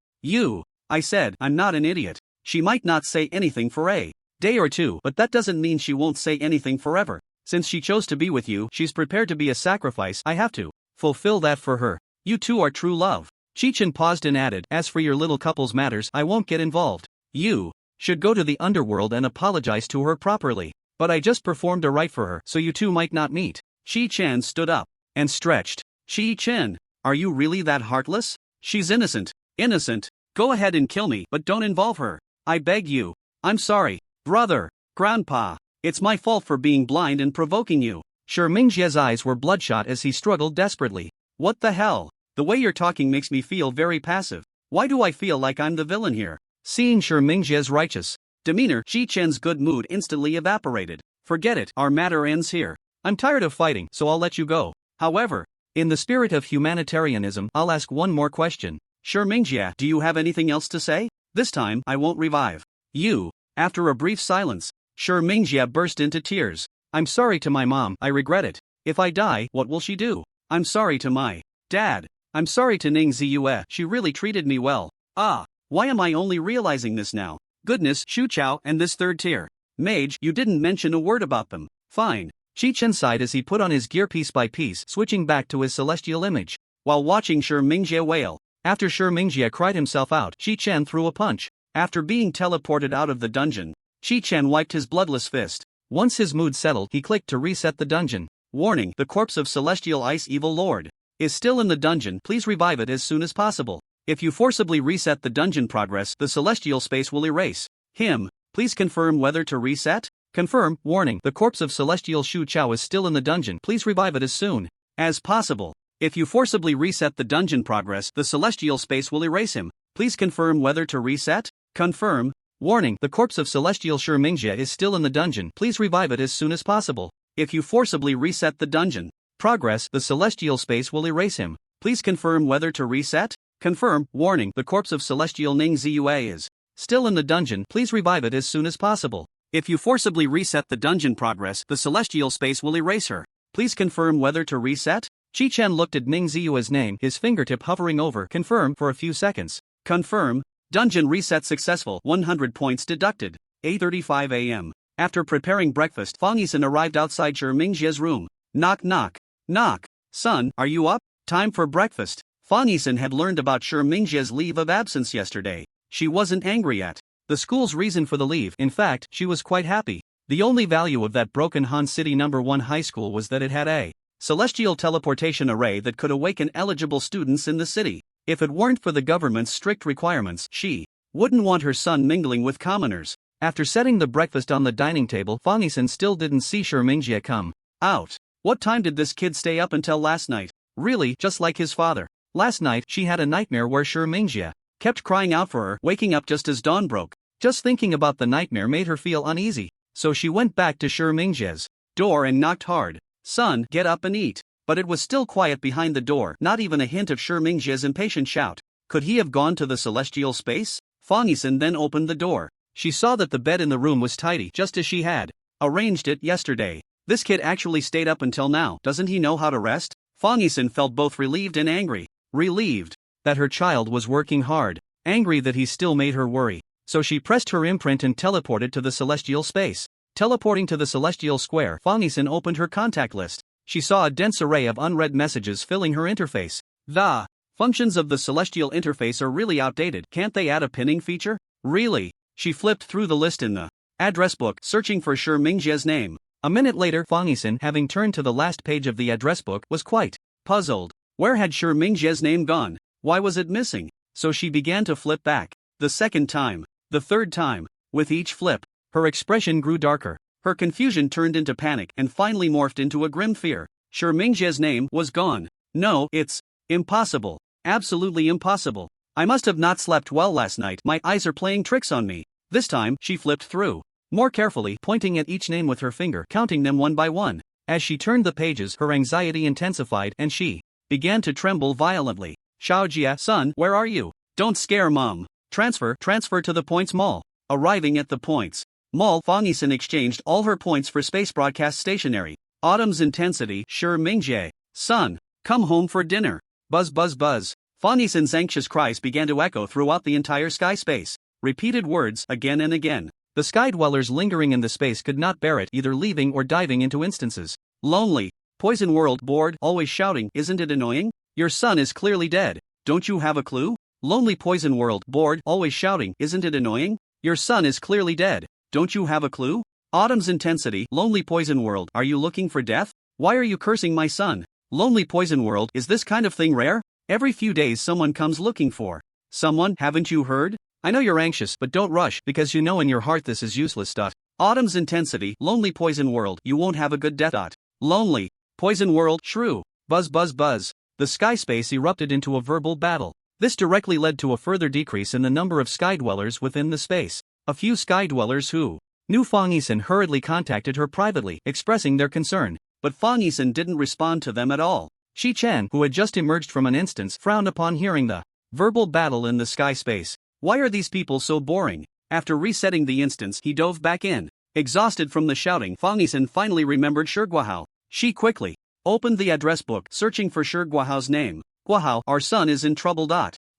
I said, I'm not an idiot. She might not say anything for a day or two, but that doesn't mean she won't say anything forever. Since she chose to be with you, she's prepared to be a sacrifice. I have to fulfill that for her. You two are true love. Chi-Chen paused and added, as for your little couple's matters, I won't get involved. You should go to the underworld and apologize to her properly. But I just performed a rite for her, so you two might not meet. Chi-Chen stood up and stretched. Chi-Chen, are you really that heartless? She's innocent. Innocent? Go ahead and kill me, but don't involve her. I beg you. I'm sorry, brother, grandpa. It's my fault for being blind and provoking you. Sure, Mingxia's eyes were bloodshot as he struggled desperately. What the hell? The way you're talking makes me feel very passive. Why do I feel like I'm the villain here? Seeing Sure Mingxia's righteous demeanor, Chi-Chen's good mood instantly evaporated. Forget it, our matter ends here. I'm tired of fighting, so I'll let you go. However, in the spirit of humanitarianism, I'll ask one more question. Sure Mingxia, do you have anything else to say? This time, I won't revive you. After a brief silence, Sure Mingxia burst into tears. I'm sorry to my mom, I regret it. If I die, what will she do? I'm sorry to my dad. I'm sorry to Ning Ziyue, she really treated me well. Why am I only realizing this now? Goodness, Shu Chao and this third tier mage, you didn't mention a word about them. Fine. Chi-Chen sighed as he put on his gear piece by piece, switching back to his celestial image. While watching Sure Mingxia wail. After Sure Mingxia cried himself out, Chi-Chen threw a punch. After being teleported out of the dungeon, Chi-Chen wiped his bloodless fist. Once his mood settled, he clicked to reset the dungeon. Warning, the corpse of Celestial Ice Evil Lord is still in the dungeon, please revive it as soon as possible. If you forcibly reset the dungeon progress, the celestial space will erase him. Please confirm whether to reset? Confirm. Warning, the corpse of Celestial Shu Chao is still in the dungeon, please revive it as soon as possible. If you forcibly reset the dungeon progress, the celestial space will erase him. Please confirm whether to reset? Confirm. Warning, the corpse of Celestial Sure Mingxia is still in the dungeon, please revive it as soon as possible. If you forcibly reset the dungeon progress, the celestial space will erase him. Please confirm whether to reset? Confirm. Warning, the corpse of Celestial Ning Ziyue is still in the dungeon, please revive it as soon as possible. If you forcibly reset the dungeon progress, the celestial space will erase her. Please confirm whether to reset? Chi-Chen looked at Ning Ziyue's name, his fingertip hovering over confirm for a few seconds. Confirm. Dungeon reset successful, 100 points deducted. 8:35 a.m. After preparing breakfast, Fang Yisen arrived outside Sure Mingxia's room. Knock knock. Knock. Son, are you up? Time for breakfast. Fang Yisen had learned about Sure Mingxia's leave of absence yesterday. She wasn't angry at the school's reason for the leave, in fact, she was quite happy. The only value of that broken Han City No. 1 high school was that it had a celestial teleportation array that could awaken eligible students in the city. If it weren't for the government's strict requirements, she wouldn't want her son mingling with commoners. After setting the breakfast on the dining table, Fang Yisen still didn't see Sure Mingxia come out. What time did this kid stay up until last night? Really, just like his father. Last night, she had a nightmare where Sure Mingxia kept crying out for her, waking up just as dawn broke. Just thinking about the nightmare made her feel uneasy, so she went back to Sure Mingxia's door and knocked hard. Son, get up and eat. But it was still quiet behind the door, not even a hint of Sure Mingxia's impatient shout. Could he have gone to the celestial space? Fang Yisen then opened the door. She saw that the bed in the room was tidy, just as she had arranged it yesterday. This kid actually stayed up until now, doesn't he know how to rest? Fang Yisen felt both relieved and angry. Relieved that her child was working hard, angry that he still made her worry. so she pressed her imprint and teleported to the celestial space. Teleporting to the celestial square, Fangisen opened her contact list. She saw a dense array of unread messages filling her interface. The functions of the celestial interface are really outdated. Can't they add a pinning feature? Really? She flipped through the list in the address book, searching for Shi Mingjie's name. A minute later, Fangisen, having turned to the last page of the address book, was quite puzzled. Where had Shi Mingjie's name gone? Why was it missing? So she began to flip back. The second time. The third time. With each flip, her expression grew darker. Her confusion turned into panic and finally morphed into a grim fear. Shi Mingjie's name was gone. No, it's impossible. Absolutely impossible. I must have not slept well last night. My eyes are playing tricks on me. This time, she flipped through more carefully, pointing at each name with her finger, counting them one by one. As she turned the pages, her anxiety intensified and she began to tremble violently. Xiaojie, son, where are you? Don't scare mom. Transfer to the points mall. Arriving at the points mall, Fangisen exchanged all her points for space broadcast stationery. Autumn's intensity. Shi Mingjie, son, come home for dinner. Buzz buzz buzz. Fangisen's anxious cries began to echo throughout the entire sky space. Repeated words, again and again. The sky dwellers lingering in the space could not bear it, either leaving or diving into instances. Lonely. Poison world. Bored. Always shouting. Isn't it annoying? Your son is clearly dead. Don't you have a clue? Lonely. Poison world. Bored. Always shouting. Isn't it annoying? Your son is clearly dead. Don't you have a clue? Autumn's intensity. Lonely. Poison world. Are you looking for death? Why are you cursing my son? Lonely. Poison world. Is this kind of thing rare? Every few days someone comes looking for someone. Haven't you heard? I know you're anxious, but don't rush, because you know in your heart this is useless. Autumn's intensity. Lonely. Poison world. You won't have a good death. Lonely. Poison world. Shrew. Buzz buzz buzz. The sky space erupted into a verbal battle. This directly led to a further decrease in the number of sky dwellers within the space. A few sky dwellers who knew Fangisen hurriedly contacted her privately, expressing their concern, but Fangisen didn't respond to them at all. Chi-Chen, who had just emerged from an instance, frowned upon hearing the verbal battle in the sky space. Why are these people so boring? After resetting the instance, he dove back in. Exhausted from the shouting, Fangisen finally remembered Shi Guahao. She quickly opened the address book, searching for Shi Guahao's name. Guahao, our son is in trouble.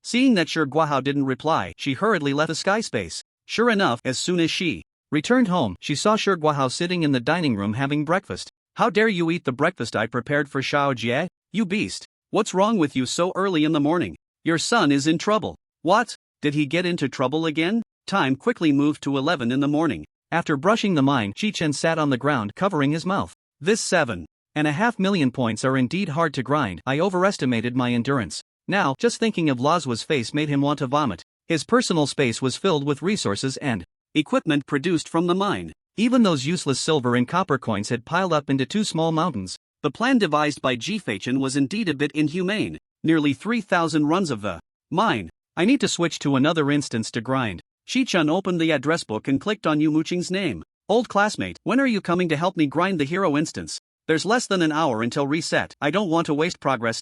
Seeing that Shi Guahao didn't reply, she hurriedly left the sky space. Sure enough, as soon as she returned home, she saw Shi Guahao sitting in the dining room having breakfast. How dare you eat the breakfast I prepared for Xiaojie? You beast! What's wrong with you so early in the morning? Your son is in trouble. What? Did he get into trouble again? Time quickly moved to 11 in the morning. After brushing the mind, Chi-Chen sat on the ground covering his mouth. This 7.5 million points are indeed hard to grind. I overestimated my endurance. Now, just thinking of Lazo's face made him want to vomit. His personal space was filled with resources and equipment produced from the mine. Even those useless silver and copper coins had piled up into 2 small mountains. The plan devised by Chi-Chen was indeed a bit inhumane. Nearly 3,000 runs of the mine. I need to switch to another instance to grind. Chi-Chen opened the address book and clicked on Yu Muqing's name. Old classmate, when are you coming to help me grind the hero instance? There's less than an hour until reset. I don't want to waste progress.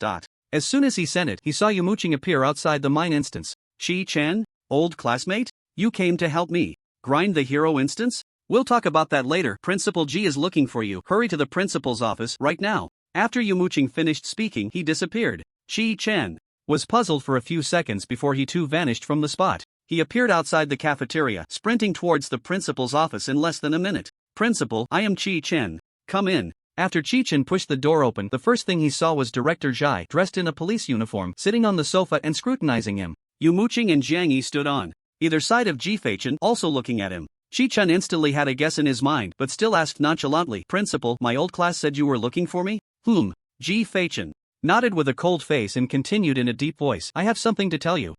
As soon as he sent it, he saw Yu Muqing appear outside the mine instance. Chi-Chen, old classmate? You came to help me grind the hero instance? We'll talk about that later. Principal G is looking for you. Hurry to the principal's office right now. After Yu Muqing finished speaking, he disappeared. Chi-Chen was puzzled for a few seconds before he too vanished from the spot. He appeared outside the cafeteria, sprinting towards the principal's office in less than a minute. Principal, I am Chi-Chen. Come in. After Chi-Chen pushed the door open, the first thing he saw was Director Zhai, dressed in a police uniform, sitting on the sofa and scrutinizing him. Yu Muqing and Jiang Yi stood on either side of Chi-Chen, also looking at him. Chi-Chen instantly had a guess in his mind, but still asked nonchalantly, Principal, my old class said you were looking for me? Chi-Chen nodded with a cold face and continued in a deep voice, I have something to tell you.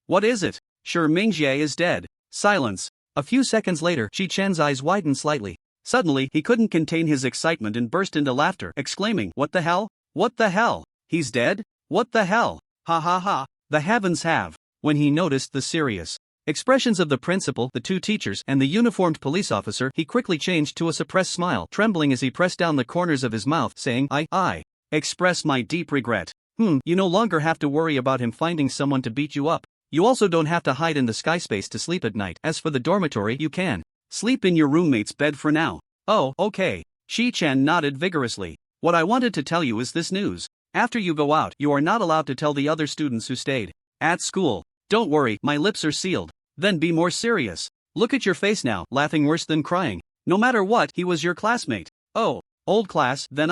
What is it? Shi Mingjie is dead. Silence. A few seconds later, Chi-Chen's eyes widened slightly. Suddenly, he couldn't contain his excitement and burst into laughter, exclaiming, What the hell? What the hell? He's dead? What the hell? Ha ha ha. The heavens have. When he noticed the serious expressions of the principal, the 2 teachers, and the uniformed police officer, he quickly changed to a suppressed smile, trembling as he pressed down the corners of his mouth, saying, I express my deep regret. You no longer have to worry about him finding someone to beat you up. You also don't have to hide in the sky space to sleep at night. As for the dormitory, you can sleep in your roommate's bed for now. Oh, okay. Chi-Chen nodded vigorously. What I wanted to tell you is this news. After you go out, you are not allowed to tell the other students who stayed at school. Don't worry, my lips are sealed. Then be more serious. Look at your face now, laughing worse than crying. No matter what, he was your classmate. Oh, old class, then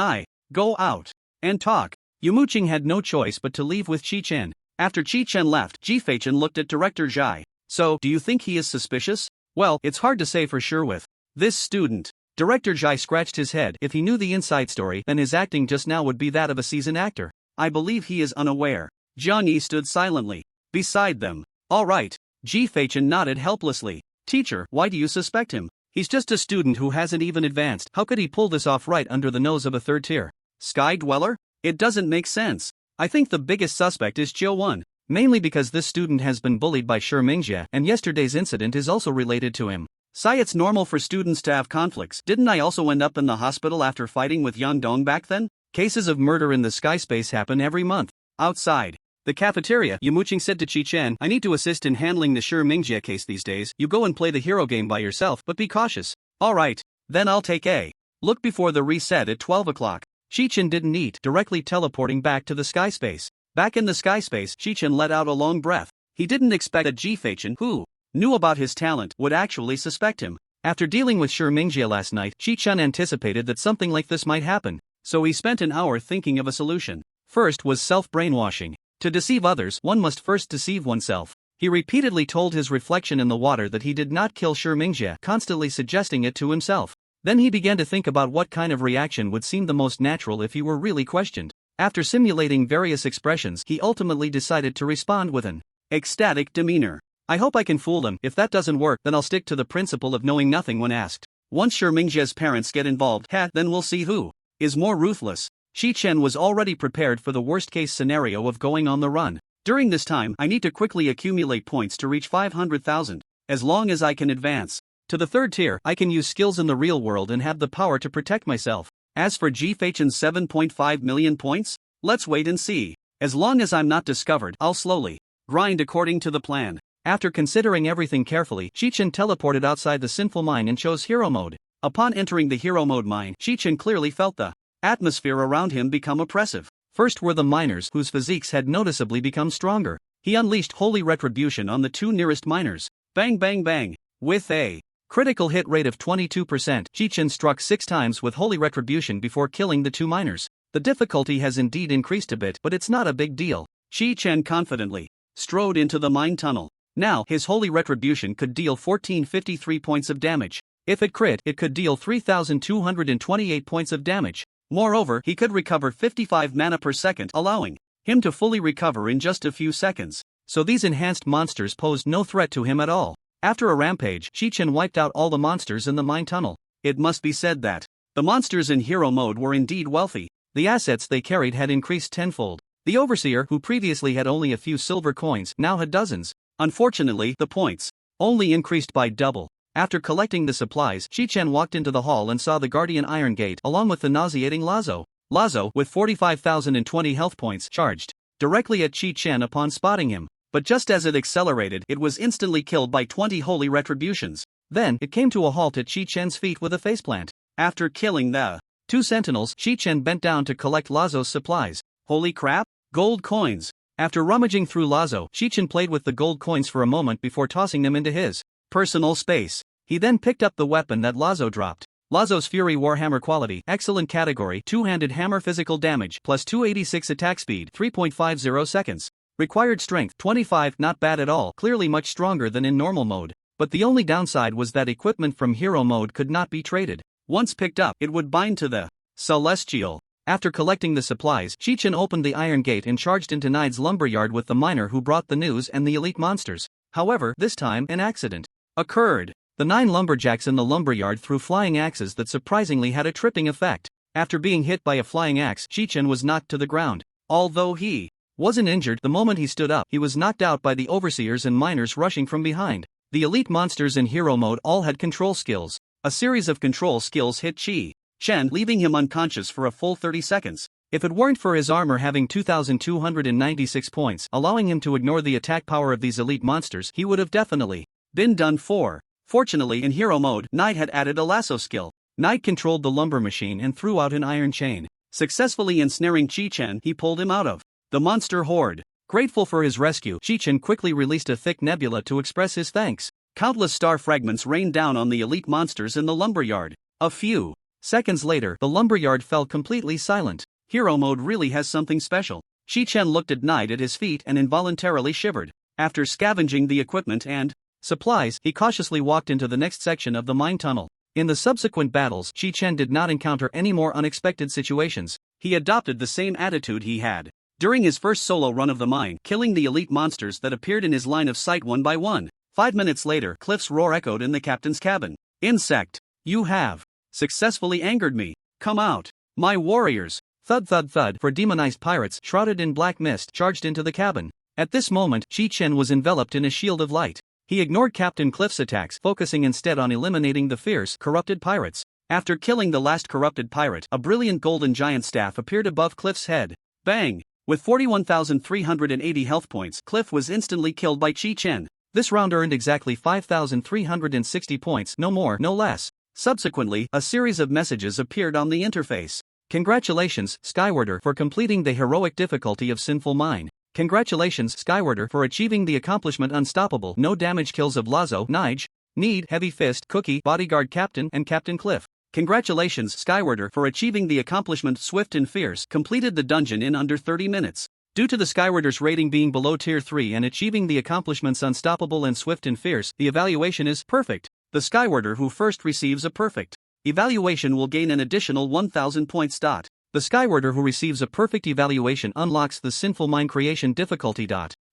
go out and talk. Yumuching had no choice but to leave with Chi-Chen. After Chi-Chen left, Chi-Chen looked at Director Zhai. So, do you think he is suspicious? Well, it's hard to say for sure with this student. Director Zhai scratched his head. If he knew the inside story, then his acting just now would be that of a seasoned actor. I believe he is unaware. Jiang Yi stood silently beside them. All right. Chi-Chen nodded helplessly. Teacher, why do you suspect him? He's just a student who hasn't even advanced. How could he pull this off right under the nose of a third tier Sky Dweller? It doesn't make sense. I think the biggest suspect is Chiu Wan, mainly because this student has been bullied by Shi Mingjie and yesterday's incident is also related to him. Sai, it's normal for students to have conflicts. Didn't I also end up in the hospital after fighting with Yang Dong back then? Cases of murder in the sky space happen every month. Outside the cafeteria, Yumuching said to Chi-Chen, I need to assist in handling the Shi Mingjie case these days. You go and play the hero game by yourself, but be cautious. Alright, then I'll take a look before the reset at 12 o'clock. Chi-Chen didn't eat, directly teleporting back to the sky space. Back in the sky space, Chi-Chen let out a long breath. He didn't expect that Chi-Chen, who knew about his talent, would actually suspect him. After dealing with Shi Mingjie last night, Chi-Chen anticipated that something like this might happen, so he spent an hour thinking of a solution. First was self-brainwashing. To deceive others, one must first deceive oneself. He repeatedly told his reflection in the water that he did not kill Shi Mingjie, constantly suggesting it to himself. Then he began to think about what kind of reaction would seem the most natural if he were really questioned. After simulating various expressions, he ultimately decided to respond with an ecstatic demeanor. I hope I can fool them. If that doesn't work, then I'll stick to the principle of knowing nothing when asked. Once Shi Mingjie's parents get involved, then we'll see who is more ruthless. Chi-Chen was already prepared for the worst-case scenario of going on the run. During this time, I need to quickly accumulate points to reach 500,000. As long as I can advance to the third tier, I can use skills in the real world and have the power to protect myself. As for Chi-Chen's 7.5 million points, let's wait and see. As long as I'm not discovered, I'll slowly grind according to the plan. After considering everything carefully, Chi-Chen teleported outside the sinful mine and chose hero mode. Upon entering the hero mode mine, Chi-Chen clearly felt the atmosphere around him become oppressive. First were the miners, whose physiques had noticeably become stronger. He unleashed holy retribution on the two nearest miners. Bang bang bang. With a critical hit rate of 22%, Chi-Chen struck 6 times with holy retribution before killing the two miners. The difficulty has indeed increased a bit, but it's not a big deal. Chi-Chen confidently strode into the mine tunnel. Now, his holy retribution could deal 1453 points of damage. If it crit, it could deal 3228 points of damage. Moreover, he could recover 55 mana per second, allowing him to fully recover in just a few seconds. So these enhanced monsters posed no threat to him at all. After a rampage, Chi-Chen wiped out all the monsters in the mine tunnel. It must be said that the monsters in hero mode were indeed wealthy. The assets they carried had increased tenfold. The overseer, who previously had only a few silver coins, now had dozens. Unfortunately, the points only increased by double. After collecting the supplies, Chi-Chen walked into the hall and saw the guardian Iron Gate along with the nauseating Lazo. Lazo, with 45,020 health points, charged directly at Chi-Chen upon spotting him. But just as it accelerated, it was instantly killed by 20 holy retributions. Then, it came to a halt at Chi-Chen's feet with a faceplant. After killing the 2 sentinels, Chi-Chen bent down to collect Lazo's supplies. Holy crap! Gold coins! After rummaging through Lazo, Chi-Chen played with the gold coins for a moment before tossing them into his personal space. He then picked up the weapon that Lazo dropped. Lazo's Fury Warhammer quality, excellent category, 2-handed hammer physical damage, plus 286 attack speed, 3.50 seconds. Required strength, 25, not bad at all, clearly much stronger than in normal mode. But the only downside was that equipment from hero mode could not be traded. Once picked up, it would bind to the Celestial. After collecting the supplies, Chi-Chen opened the Iron Gate and charged into Nide's Lumberyard with the miner who brought the news and the elite monsters. However, this time, an accident occurred. The 9 lumberjacks in the lumberyard threw flying axes that surprisingly had a tripping effect. After being hit by a flying axe, Chi-Chen was knocked to the ground. Although he wasn't injured, the moment he stood up, he was knocked out by the overseers and miners rushing from behind. The elite monsters in hero mode all had control skills. A series of control skills hit Chi-Chen, leaving him unconscious for a full 30 seconds. If it weren't for his armor having 2,296 points, allowing him to ignore the attack power of these elite monsters, he would have definitely been done for. Fortunately, in hero mode, Knight had added a lasso skill. Knight controlled the lumber machine and threw out an iron chain. Successfully ensnaring Chi-Chen, he pulled him out of the monster horde. Grateful for his rescue, Chi-Chen quickly released a thick nebula to express his thanks. Countless star fragments rained down on the elite monsters in the Lumberyard. A few seconds later, the Lumberyard fell completely silent. Hero mode really has something special. Chi-Chen looked at night at his feet and involuntarily shivered. After scavenging the equipment and supplies, he cautiously walked into the next section of the mine tunnel. In the subsequent battles, Chi-Chen did not encounter any more unexpected situations. He adopted the same attitude he had during his first solo run of the mine, killing the elite monsters that appeared in his line of sight one by one. 5 minutes later, Cliff's roar echoed in the captain's cabin. Insect, you have successfully angered me. Come out, my warriors. Thud thud thud, for demonized pirates shrouded in black mist charged into the cabin. At this moment, Chi-Chen was enveloped in a shield of light. He ignored Captain Cliff's attacks, focusing instead on eliminating the fierce, corrupted pirates. After killing the last corrupted pirate, a brilliant golden giant staff appeared above Cliff's head. Bang! With 41,380 health points, Cliff was instantly killed by Chi-Chen. This round earned exactly 5,360 points, no more, no less. Subsequently, a series of messages appeared on the interface. Congratulations, Skywarder, for completing the heroic difficulty of Sinful Mine. Congratulations, Skywarder, for achieving the accomplishment Unstoppable. No damage kills of Lazo, Nige, Need, Heavy Fist, Cookie, Bodyguard Captain, and Captain Cliff. Congratulations, Skywarder, for achieving the accomplishment Swift and Fierce. Completed the dungeon in under 30 minutes. Due to the Skywarder's rating being below Tier 3 and achieving the accomplishments Unstoppable and Swift and Fierce, the evaluation is perfect. The Skywarder who first receives a perfect evaluation will gain an additional 1,000 points. The Skywarder who receives a perfect evaluation unlocks the Sinful Mine Creation difficulty.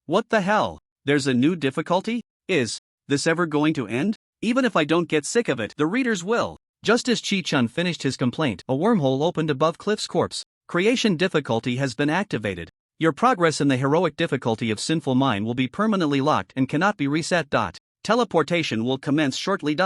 What the hell? There's a new difficulty? Is this ever going to end? Even if I don't get sick of it, the readers will. Just as Chi-Chen finished his complaint, a wormhole opened above Cliff's corpse. Creation difficulty has been activated. Your progress in the heroic difficulty of Sinful Mine will be permanently locked and cannot be reset. Teleportation will commence shortly.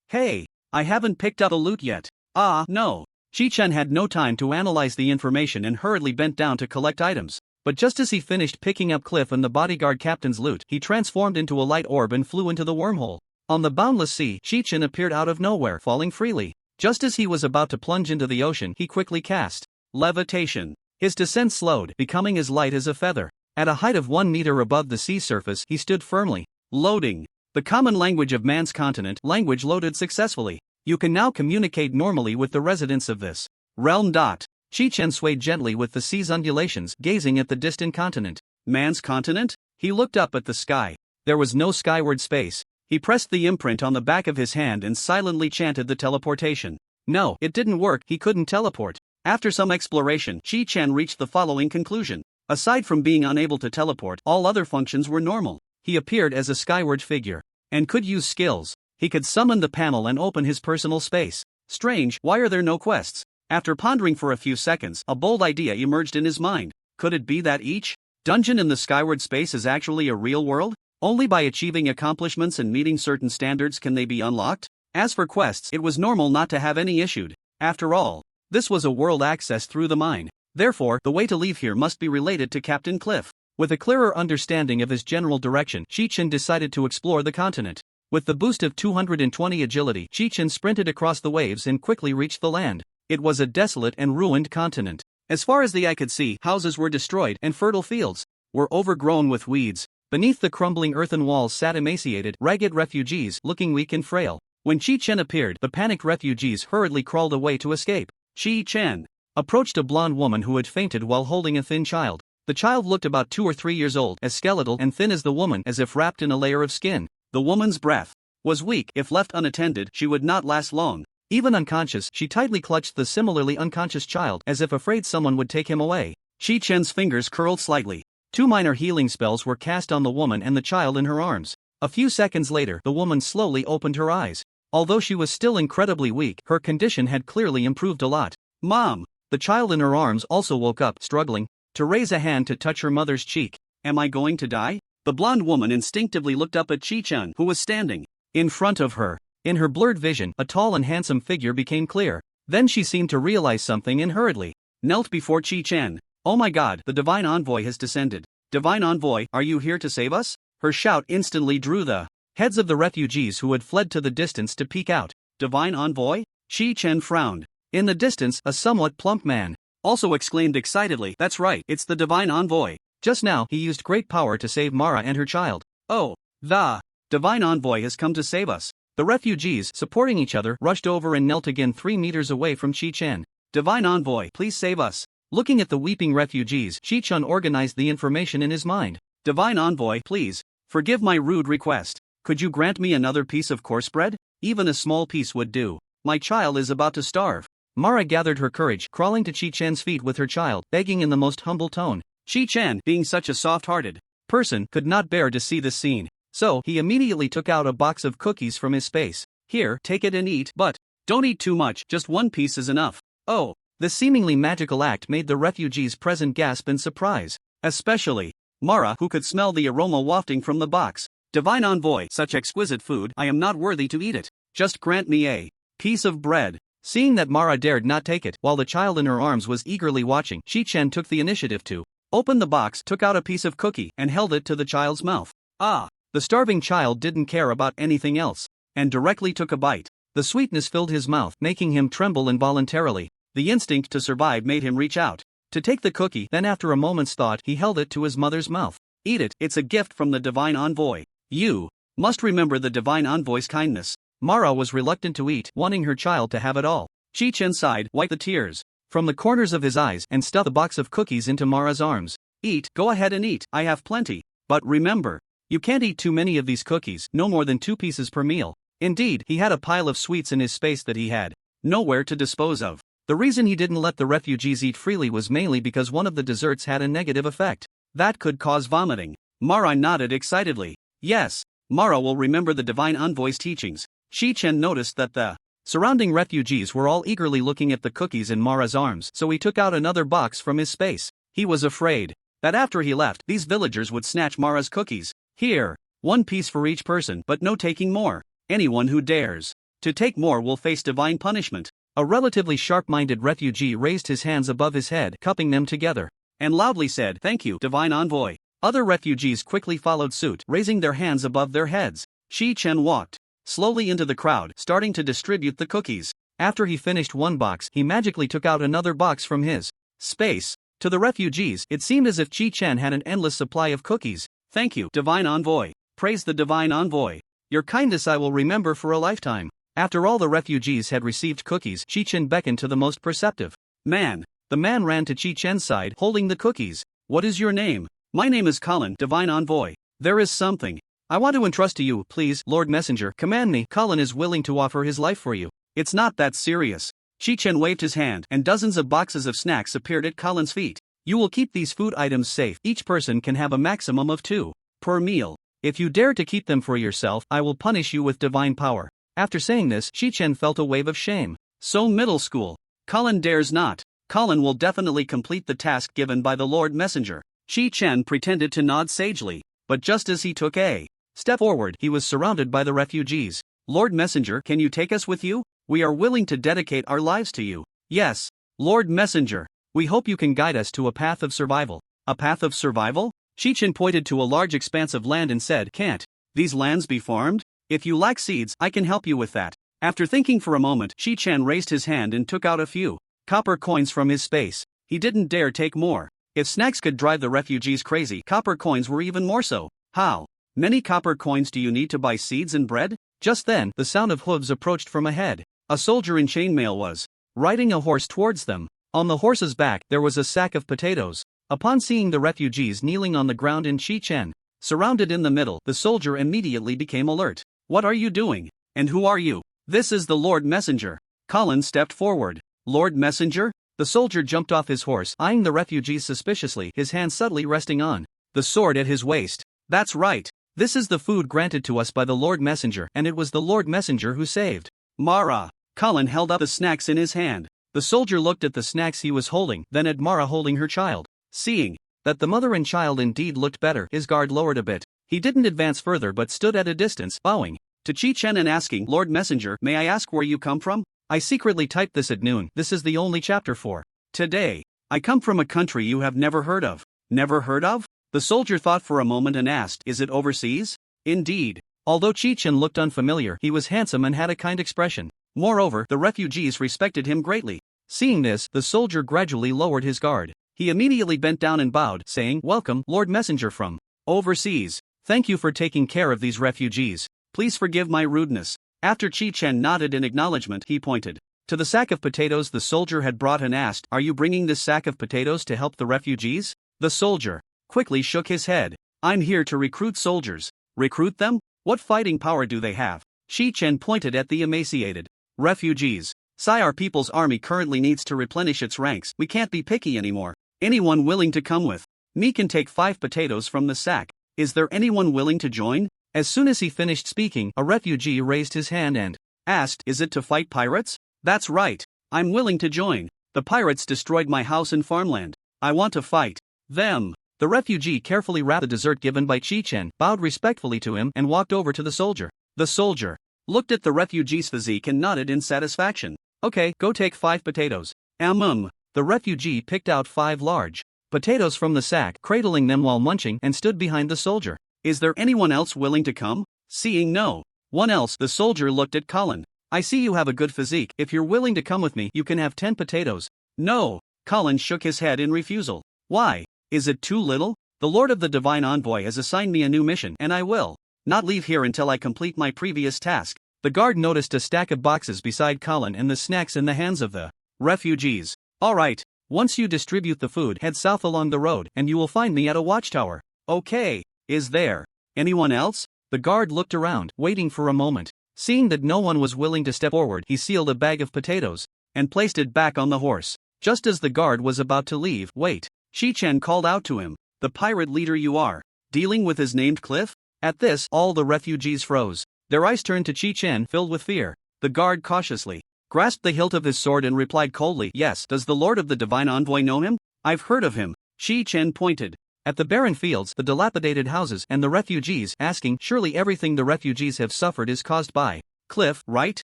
Hey, I haven't picked up the loot yet. Ah, no. Chi-Chen had no time to analyze the information and hurriedly bent down to collect items. But just as he finished picking up Cliff and the bodyguard captain's loot, he transformed into a light orb and flew into the wormhole. On the boundless sea, Chi-Chen appeared out of nowhere, falling freely. Just as he was about to plunge into the ocean, he quickly cast levitation. His descent slowed, becoming as light as a feather. At a height of 1 meter above the sea surface, he stood firmly. Loading. The common language of man's continent, language loaded successfully. You can now communicate normally with the residents of this realm. Chi-Chen swayed gently with the sea's undulations, gazing at the distant continent. Man's continent? He looked up at the sky. There was no skyward space. He pressed the imprint on the back of his hand and silently chanted the teleportation. No, it didn't work, he couldn't teleport. After some exploration, Chi-Chen reached the following conclusion. Aside from being unable to teleport, all other functions were normal. He appeared as a skyward figure and could use skills. He could summon the panel and open his personal space. Strange, why are there no quests? After pondering for a few seconds, a bold idea emerged in his mind. Could it be that each dungeon in the skyward space is actually a real world? Only by achieving accomplishments and meeting certain standards can they be unlocked? As for quests, it was normal not to have any issued. After all, this was a world access through the mine. Therefore, the way to leave here must be related to Captain Cliff. With a clearer understanding of his general direction, Chi-Chen decided to explore the continent. With the boost of 220 agility, Chi-Chen sprinted across the waves and quickly reached the land. It was a desolate and ruined continent. As far as the eye could see, houses were destroyed and fertile fields were overgrown with weeds. Beneath the crumbling earthen walls sat emaciated, ragged refugees, looking weak and frail. When Chi-Chen appeared, the panicked refugees hurriedly crawled away to escape. Chi-Chen approached a blonde woman who had fainted while holding a thin child. The child looked about 2 or 3 years old, as skeletal and thin as the woman, as if wrapped in a layer of skin. The woman's breath was weak. If left unattended, she would not last long. Even unconscious, she tightly clutched the similarly unconscious child, as if afraid someone would take him away. Chi-Chen's fingers curled slightly. 2 minor healing spells were cast on the woman and the child in her arms. A few seconds later, the woman slowly opened her eyes. Although she was still incredibly weak, her condition had clearly improved a lot. Mom! The child in her arms also woke up, struggling to raise a hand to touch her mother's cheek. Am I going to die? The blonde woman instinctively looked up at Chi-Chen, who was standing in front of her. In her blurred vision, a tall and handsome figure became clear. Then she seemed to realize something and hurriedly knelt before Chi-Chen. Oh my god, the Divine Envoy has descended. Divine Envoy, are you here to save us? Her shout instantly drew the heads of the refugees who had fled to the distance to peek out. Divine Envoy? Chi-Chen frowned. In the distance, a somewhat plump man also exclaimed excitedly, that's right, it's the Divine Envoy. Just now he used great power to save Mara and her child. Oh, the divine envoy has come to save us. The refugees, supporting each other, rushed over and knelt again 3 meters away from Chi-Chen. Divine envoy, please save us. Looking at the weeping refugees, Chi-Chen organized the information in his mind. Divine envoy, please, forgive my rude request. Could you grant me another piece of coarse bread? Even a small piece would do. My child is about to starve. Mara gathered her courage, crawling to Chi-Chen's feet with her child, begging in the most humble tone. Chi-Chen, being such a soft-hearted person, could not bear to see this scene. So, he immediately took out a box of cookies from his space. Here, take it and eat, but don't eat too much, just 1 piece is enough. Oh, the seemingly magical act made the refugees present gasp in surprise. Especially Mara, who could smell the aroma wafting from the box. Divine envoy, such exquisite food, I am not worthy to eat it. Just grant me a piece of bread. Seeing that Mara dared not take it, while the child in her arms was eagerly watching, Chi-Chen took the initiative to open the box, took out a piece of cookie, and held it to the child's mouth. Ah! The starving child didn't care about anything else, and directly took a bite. The sweetness filled his mouth, making him tremble involuntarily. The instinct to survive made him reach out to take the cookie, then after a moment's thought he held it to his mother's mouth. Eat it, it's a gift from the divine envoy. You must remember the divine envoy's kindness. Mara was reluctant to eat, wanting her child to have it all. Chi-Chen sighed, wiped the tears from the corners of his eyes, and stuffed the box of cookies into Mara's arms. Eat, go ahead and eat, I have plenty. But remember, you can't eat too many of these cookies, no more than 2 pieces per meal. Indeed, he had a pile of sweets in his space that he had nowhere to dispose of. The reason he didn't let the refugees eat freely was mainly because one of the desserts had a negative effect that could cause vomiting. Mara nodded excitedly. Yes, Mara will remember the divine envoy's teachings. Chi-Chen noticed that the surrounding refugees were all eagerly looking at the cookies in Mara's arms, so he took out another box from his space. He was afraid that after he left, these villagers would snatch Mara's cookies. Here, 1 piece for each person, but no taking more. Anyone who dares to take more will face divine punishment. A relatively sharp-minded refugee raised his hands above his head, cupping them together, and loudly said, "Thank you, divine envoy." Other refugees quickly followed suit, raising their hands above their heads. Chi-Chen walked slowly into the crowd, starting to distribute the cookies. After he finished 1 box, he magically took out another box from his space. To the refugees, it seemed as if Chi-Chen had an endless supply of cookies. Thank you, divine envoy. Praise the divine envoy. Your kindness I will remember for a lifetime. After all the refugees had received cookies, Chi-Chen beckoned to the most perceptive man. The man ran to Chi-Chen's side, holding the cookies. What is your name? My name is Colin, divine envoy. There is something I want to entrust to you, please, Lord Messenger. Command me. Colin is willing to offer his life for you. It's not that serious. Chi-Chen waved his hand, and dozens of boxes of snacks appeared at Colin's feet. You will keep these food items safe. Each person can have a maximum of 2 per meal. If you dare to keep them for yourself, I will punish you with divine power. After saying this, Chi-Chen felt a wave of shame. So middle school. Colin dares not. Colin will definitely complete the task given by the Lord Messenger. Chi-Chen pretended to nod sagely, but just as he took a step forward, he was surrounded by the refugees. Lord Messenger, can you take us with you? We are willing to dedicate our lives to you. Yes, Lord Messenger. We hope you can guide us to a path of survival. A path of survival? Chi-Chen pointed to a large expanse of land and said, Can't these lands be farmed? If you lack seeds, I can help you with that. After thinking for a moment, Chi-Chen raised his hand and took out a few copper coins from his space. He didn't dare take more. If snacks could drive the refugees crazy, copper coins were even more so. How many copper coins do you need to buy seeds and bread? Just then, the sound of hooves approached from ahead. A soldier in chainmail was riding a horse towards them. On the horse's back, there was a sack of potatoes. Upon seeing the refugees kneeling on the ground and Chi-Chen surrounded in the middle, the soldier immediately became alert. What are you doing? And who are you? This is the Lord Messenger. Colin stepped forward. Lord Messenger? The soldier jumped off his horse, eyeing the refugees suspiciously, his hand subtly resting on the sword at his waist. That's right. This is the food granted to us by the Lord Messenger, and it was the Lord Messenger who saved Mara. Colin held up the snacks in his hand. The soldier looked at the snacks he was holding, then at Mara holding her child. Seeing that the mother and child indeed looked better, his guard lowered a bit. He didn't advance further but stood at a distance, bowing to Chi-Chen and asking, Lord Messenger, may I ask where you come from? I secretly typed this at noon. This is the only chapter for today. I come from a country you have never heard of. Never heard of? The soldier thought for a moment and asked, is it overseas? Indeed. Although Chi-Chen looked unfamiliar, he was handsome and had a kind expression. Moreover, the refugees respected him greatly. Seeing this, the soldier gradually lowered his guard. He immediately bent down and bowed, saying, "Welcome, Lord Messenger from overseas. Thank you for taking care of these refugees. Please forgive my rudeness." After Chi-Chen nodded in acknowledgement, he pointed to the sack of potatoes the soldier had brought and asked, "Are you bringing this sack of potatoes to help the refugees?" The soldier quickly shook his head. "I'm here to recruit soldiers." "Recruit them? What fighting power do they have?" Chi-Chen pointed at the emaciated refugees. "Sire, our people's army currently needs to replenish its ranks. We can't be picky anymore. Anyone willing to come with me can take 5 potatoes from the sack. Is there anyone willing to join?" As soon as he finished speaking, a refugee raised his hand and asked, "Is it to fight pirates?" "That's right. I'm willing to join. The pirates destroyed my house and farmland. I want to fight them." The refugee carefully wrapped the dessert given by Chi-Chen, bowed respectfully to him, and walked over to the soldier. The soldier looked at the refugee's physique and nodded in satisfaction. "Okay, go take 5 potatoes." The refugee picked out 5 large potatoes from the sack, cradling them while munching, and stood behind the soldier. "Is there anyone else willing to come?" Seeing no one else, the soldier looked at Colin. "I see you have a good physique. If you're willing to come with me, you can have 10 potatoes." "No." Colin shook his head in refusal. "Why? Is it too little? The Lord of the Divine Envoy has assigned me a new mission, and I will not leave here until I complete my previous task." The guard noticed a stack of boxes beside Colin and the snacks in the hands of the refugees. "All right. Once you distribute the food, head south along the road, and you will find me at a watchtower." "Okay. Is there anyone else?" The guard looked around, waiting for a moment. Seeing that no one was willing to step forward, he sealed a bag of potatoes and placed it back on the horse. Just as the guard was about to leave, "Wait." Chi-Chen called out to him. "The pirate leader you are dealing with is named Cliff?" At this, all the refugees froze. Their eyes turned to Chi-Chen, filled with fear. The guard cautiously grasped the hilt of his sword and replied coldly, "Yes." "Does the Lord of the Divine Envoy know him?" "I've heard of him." Chi-Chen pointed at the barren fields, the dilapidated houses, and the refugees, asking, "Surely everything the refugees have suffered is caused by Cliff, right?"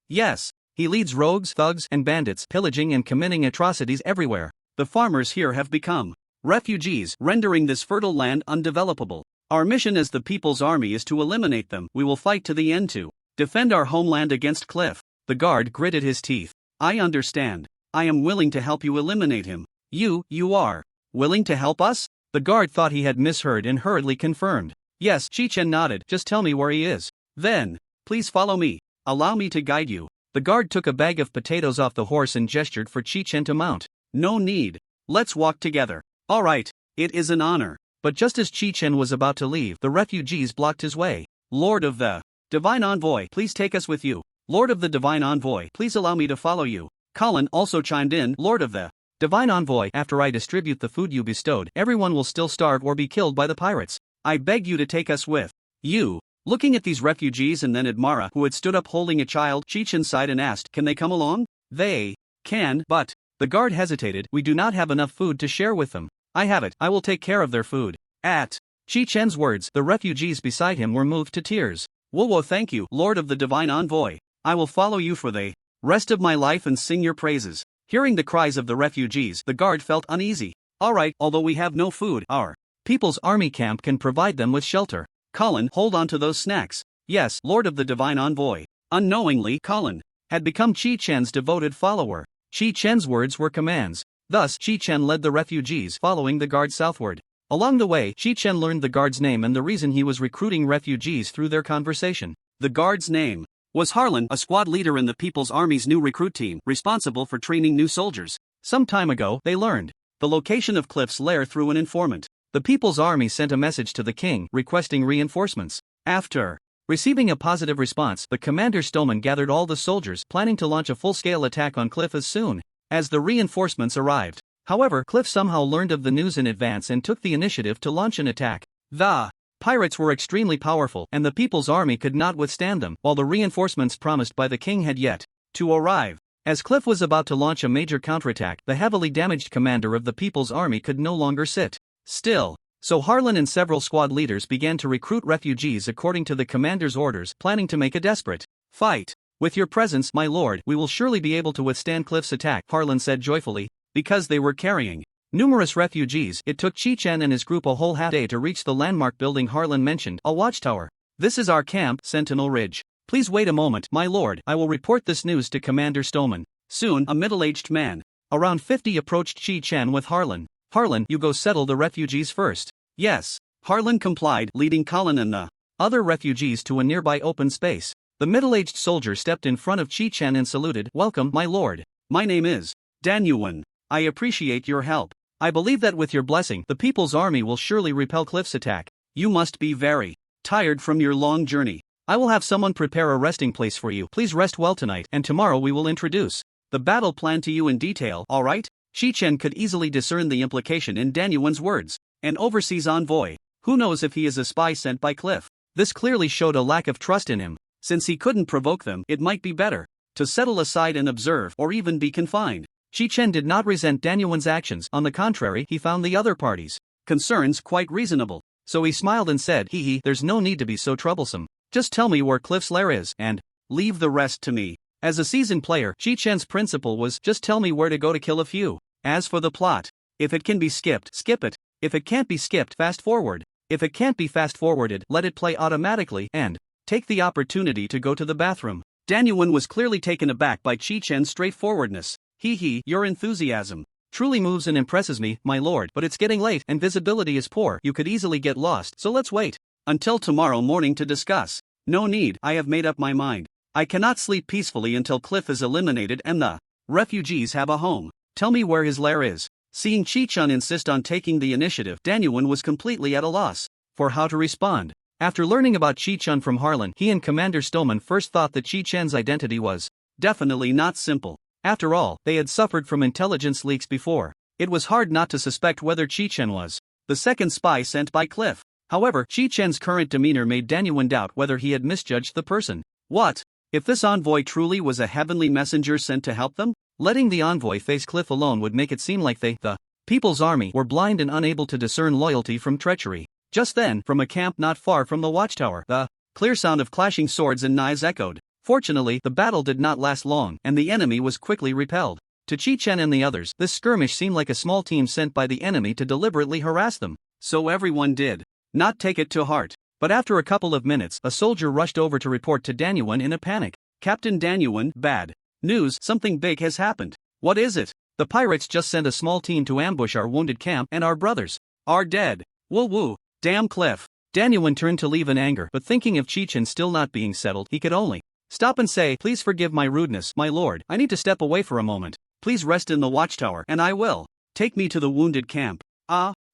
"Yes. He leads rogues, thugs, and bandits, pillaging and committing atrocities everywhere. The farmers here have become refugees, rendering this fertile land undevelopable. Our mission as the People's Army is to eliminate them. We will fight to the end to defend our homeland against Cliff." The guard gritted his teeth. "I understand. I am willing to help you eliminate him." You are willing to help us?" The guard thought he had misheard and hurriedly confirmed. "Yes." Chi-Chen nodded. "Just tell me where he is. Then, please follow me. Allow me to guide you." The guard took a bag of potatoes off the horse and gestured for Chi-Chen to mount. "No need. Let's walk together." "All right. It is an honor." But just as Chi-Chen was about to leave, the refugees blocked his way. "Lord of the Divine Envoy, please take us with you." "Lord of the Divine Envoy, please allow me to follow you." Colin also chimed in. "Lord of the Divine Envoy, after I distribute the food you bestowed, everyone will still starve or be killed by the pirates. I beg you to take us with you." Looking at these refugees and then at Mara, who had stood up holding a child, Chi-Chen sighed and asked, "Can they come along?" "They can, but..." The guard hesitated. "We do not have enough food to share with them." "I have it. I will take care of their food." At Chi-Chen's words, the refugees beside him were moved to tears. "Whoa, thank you, Lord of the Divine Envoy. I will follow you for the rest of my life and sing your praises." Hearing the cries of the refugees, the guard felt uneasy. "All right, although we have no food, our People's Army camp can provide them with shelter. Colin, hold on to those snacks." "Yes, Lord of the Divine Envoy." Unknowingly, Colin had become Chi-Chen's devoted follower. Chi-Chen's words were commands. Thus, Chi-Chen led the refugees, following the guard southward. Along the way, Chi-Chen learned the guard's name and the reason he was recruiting refugees through their conversation. The guard's name was Harlan, a squad leader in the People's Army's new recruit team, responsible for training new soldiers. Some time ago, they learned the location of Cliff's lair through an informant. The People's Army sent a message to the king, requesting reinforcements. After receiving a positive response, the commander Stolman gathered all the soldiers, planning to launch a full-scale attack on Cliff as soon as the reinforcements arrived. However, Cliff somehow learned of the news in advance and took the initiative to launch an attack. The pirates were extremely powerful, and the People's Army could not withstand them, while the reinforcements promised by the king had yet to arrive. As Cliff was about to launch a major counterattack, the heavily damaged commander of the People's Army could no longer sit still. So Harlan and several squad leaders began to recruit refugees according to the commander's orders, planning to make a desperate fight. "With your presence, my lord, we will surely be able to withstand Cliff's attack," Harlan said joyfully. Because they were carrying numerous refugees, it took Chi-Chen and his group a whole half day to reach the landmark building Harlan mentioned, a watchtower. "This is our camp, Sentinel Ridge. Please wait a moment, my lord, I will report this news to Commander Stolman." Soon, a middle-aged man, around 50, approached Chi-Chen with Harlan. Harlan, you go settle the refugees first. Yes. Harlan complied, leading Colin and the other refugees to a nearby open space. The middle-aged soldier stepped in front of Chi-Chen and saluted. Welcome, my lord. My name is Danyuan. I appreciate your help. I believe that with your blessing, the People's Army will surely repel Cliff's attack. You must be very tired from your long journey. I will have someone prepare a resting place for you. Please rest well tonight, and tomorrow we will introduce the battle plan to you in detail, alright? Chi-Chen could easily discern the implication in Danyuan's words. An overseas envoy. Who knows if he is a spy sent by Cliff? This clearly showed a lack of trust in him. Since he couldn't provoke them, it might be better to settle aside and observe, or even be confined. Chi-Chen did not resent Danyuan's actions. On the contrary, he found the other party's concerns quite reasonable. So he smiled and said, hee, there's no need to be so troublesome. Just tell me where Cliff's lair is, and leave the rest to me. As a seasoned player, Chi-Chen's principle was, just tell me where to go to kill a few. As for the plot, if it can be skipped, skip it. If it can't be skipped, fast forward. If it can't be fast forwarded, let it play automatically, and take the opportunity to go to the bathroom. Danyuan was clearly taken aback by Chi-Chen's straightforwardness. Your enthusiasm truly moves and impresses me, my lord, but it's getting late and visibility is poor. You could easily get lost, so let's wait until tomorrow morning to discuss. No need, I have made up my mind. I cannot sleep peacefully until Cliff is eliminated and the refugees have a home. Tell me where his lair is. Seeing Chi-Chen insist on taking the initiative, Danyuan was completely at a loss for how to respond. After learning about Chi-Chen from Harlan, he and Commander Stoneman first thought that Chi-Chen's identity was definitely not simple. After all, they had suffered from intelligence leaks before. It was hard not to suspect whether Chi-Chen was the second spy sent by Cliff. However, Chi-Chen's current demeanor made Danyuan doubt whether he had misjudged the person. What if this envoy truly was a heavenly messenger sent to help them? Letting the envoy face Cliff alone would make it seem like they, the People's Army, were blind and unable to discern loyalty from treachery. Just then, from a camp not far from the watchtower, the clear sound of clashing swords and knives echoed. Fortunately, the battle did not last long, and the enemy was quickly repelled. To Chi-Chen and the others, this skirmish seemed like a small team sent by the enemy to deliberately harass them. So everyone did not take it to heart. But after a couple of minutes, a soldier rushed over to report to Danyuan in a panic. Captain Danyuan, bad news, something big has happened. What is it? The pirates just sent a small team to ambush our wounded camp, and our brothers are dead. Woo, damn Cliff. Danyuan turned to leave in anger, but thinking of Chi-Chen still not being settled, he could only stop and say, please forgive my rudeness, my lord. I need to step away for a moment. Please rest in the watchtower, and I will take me to the wounded camp.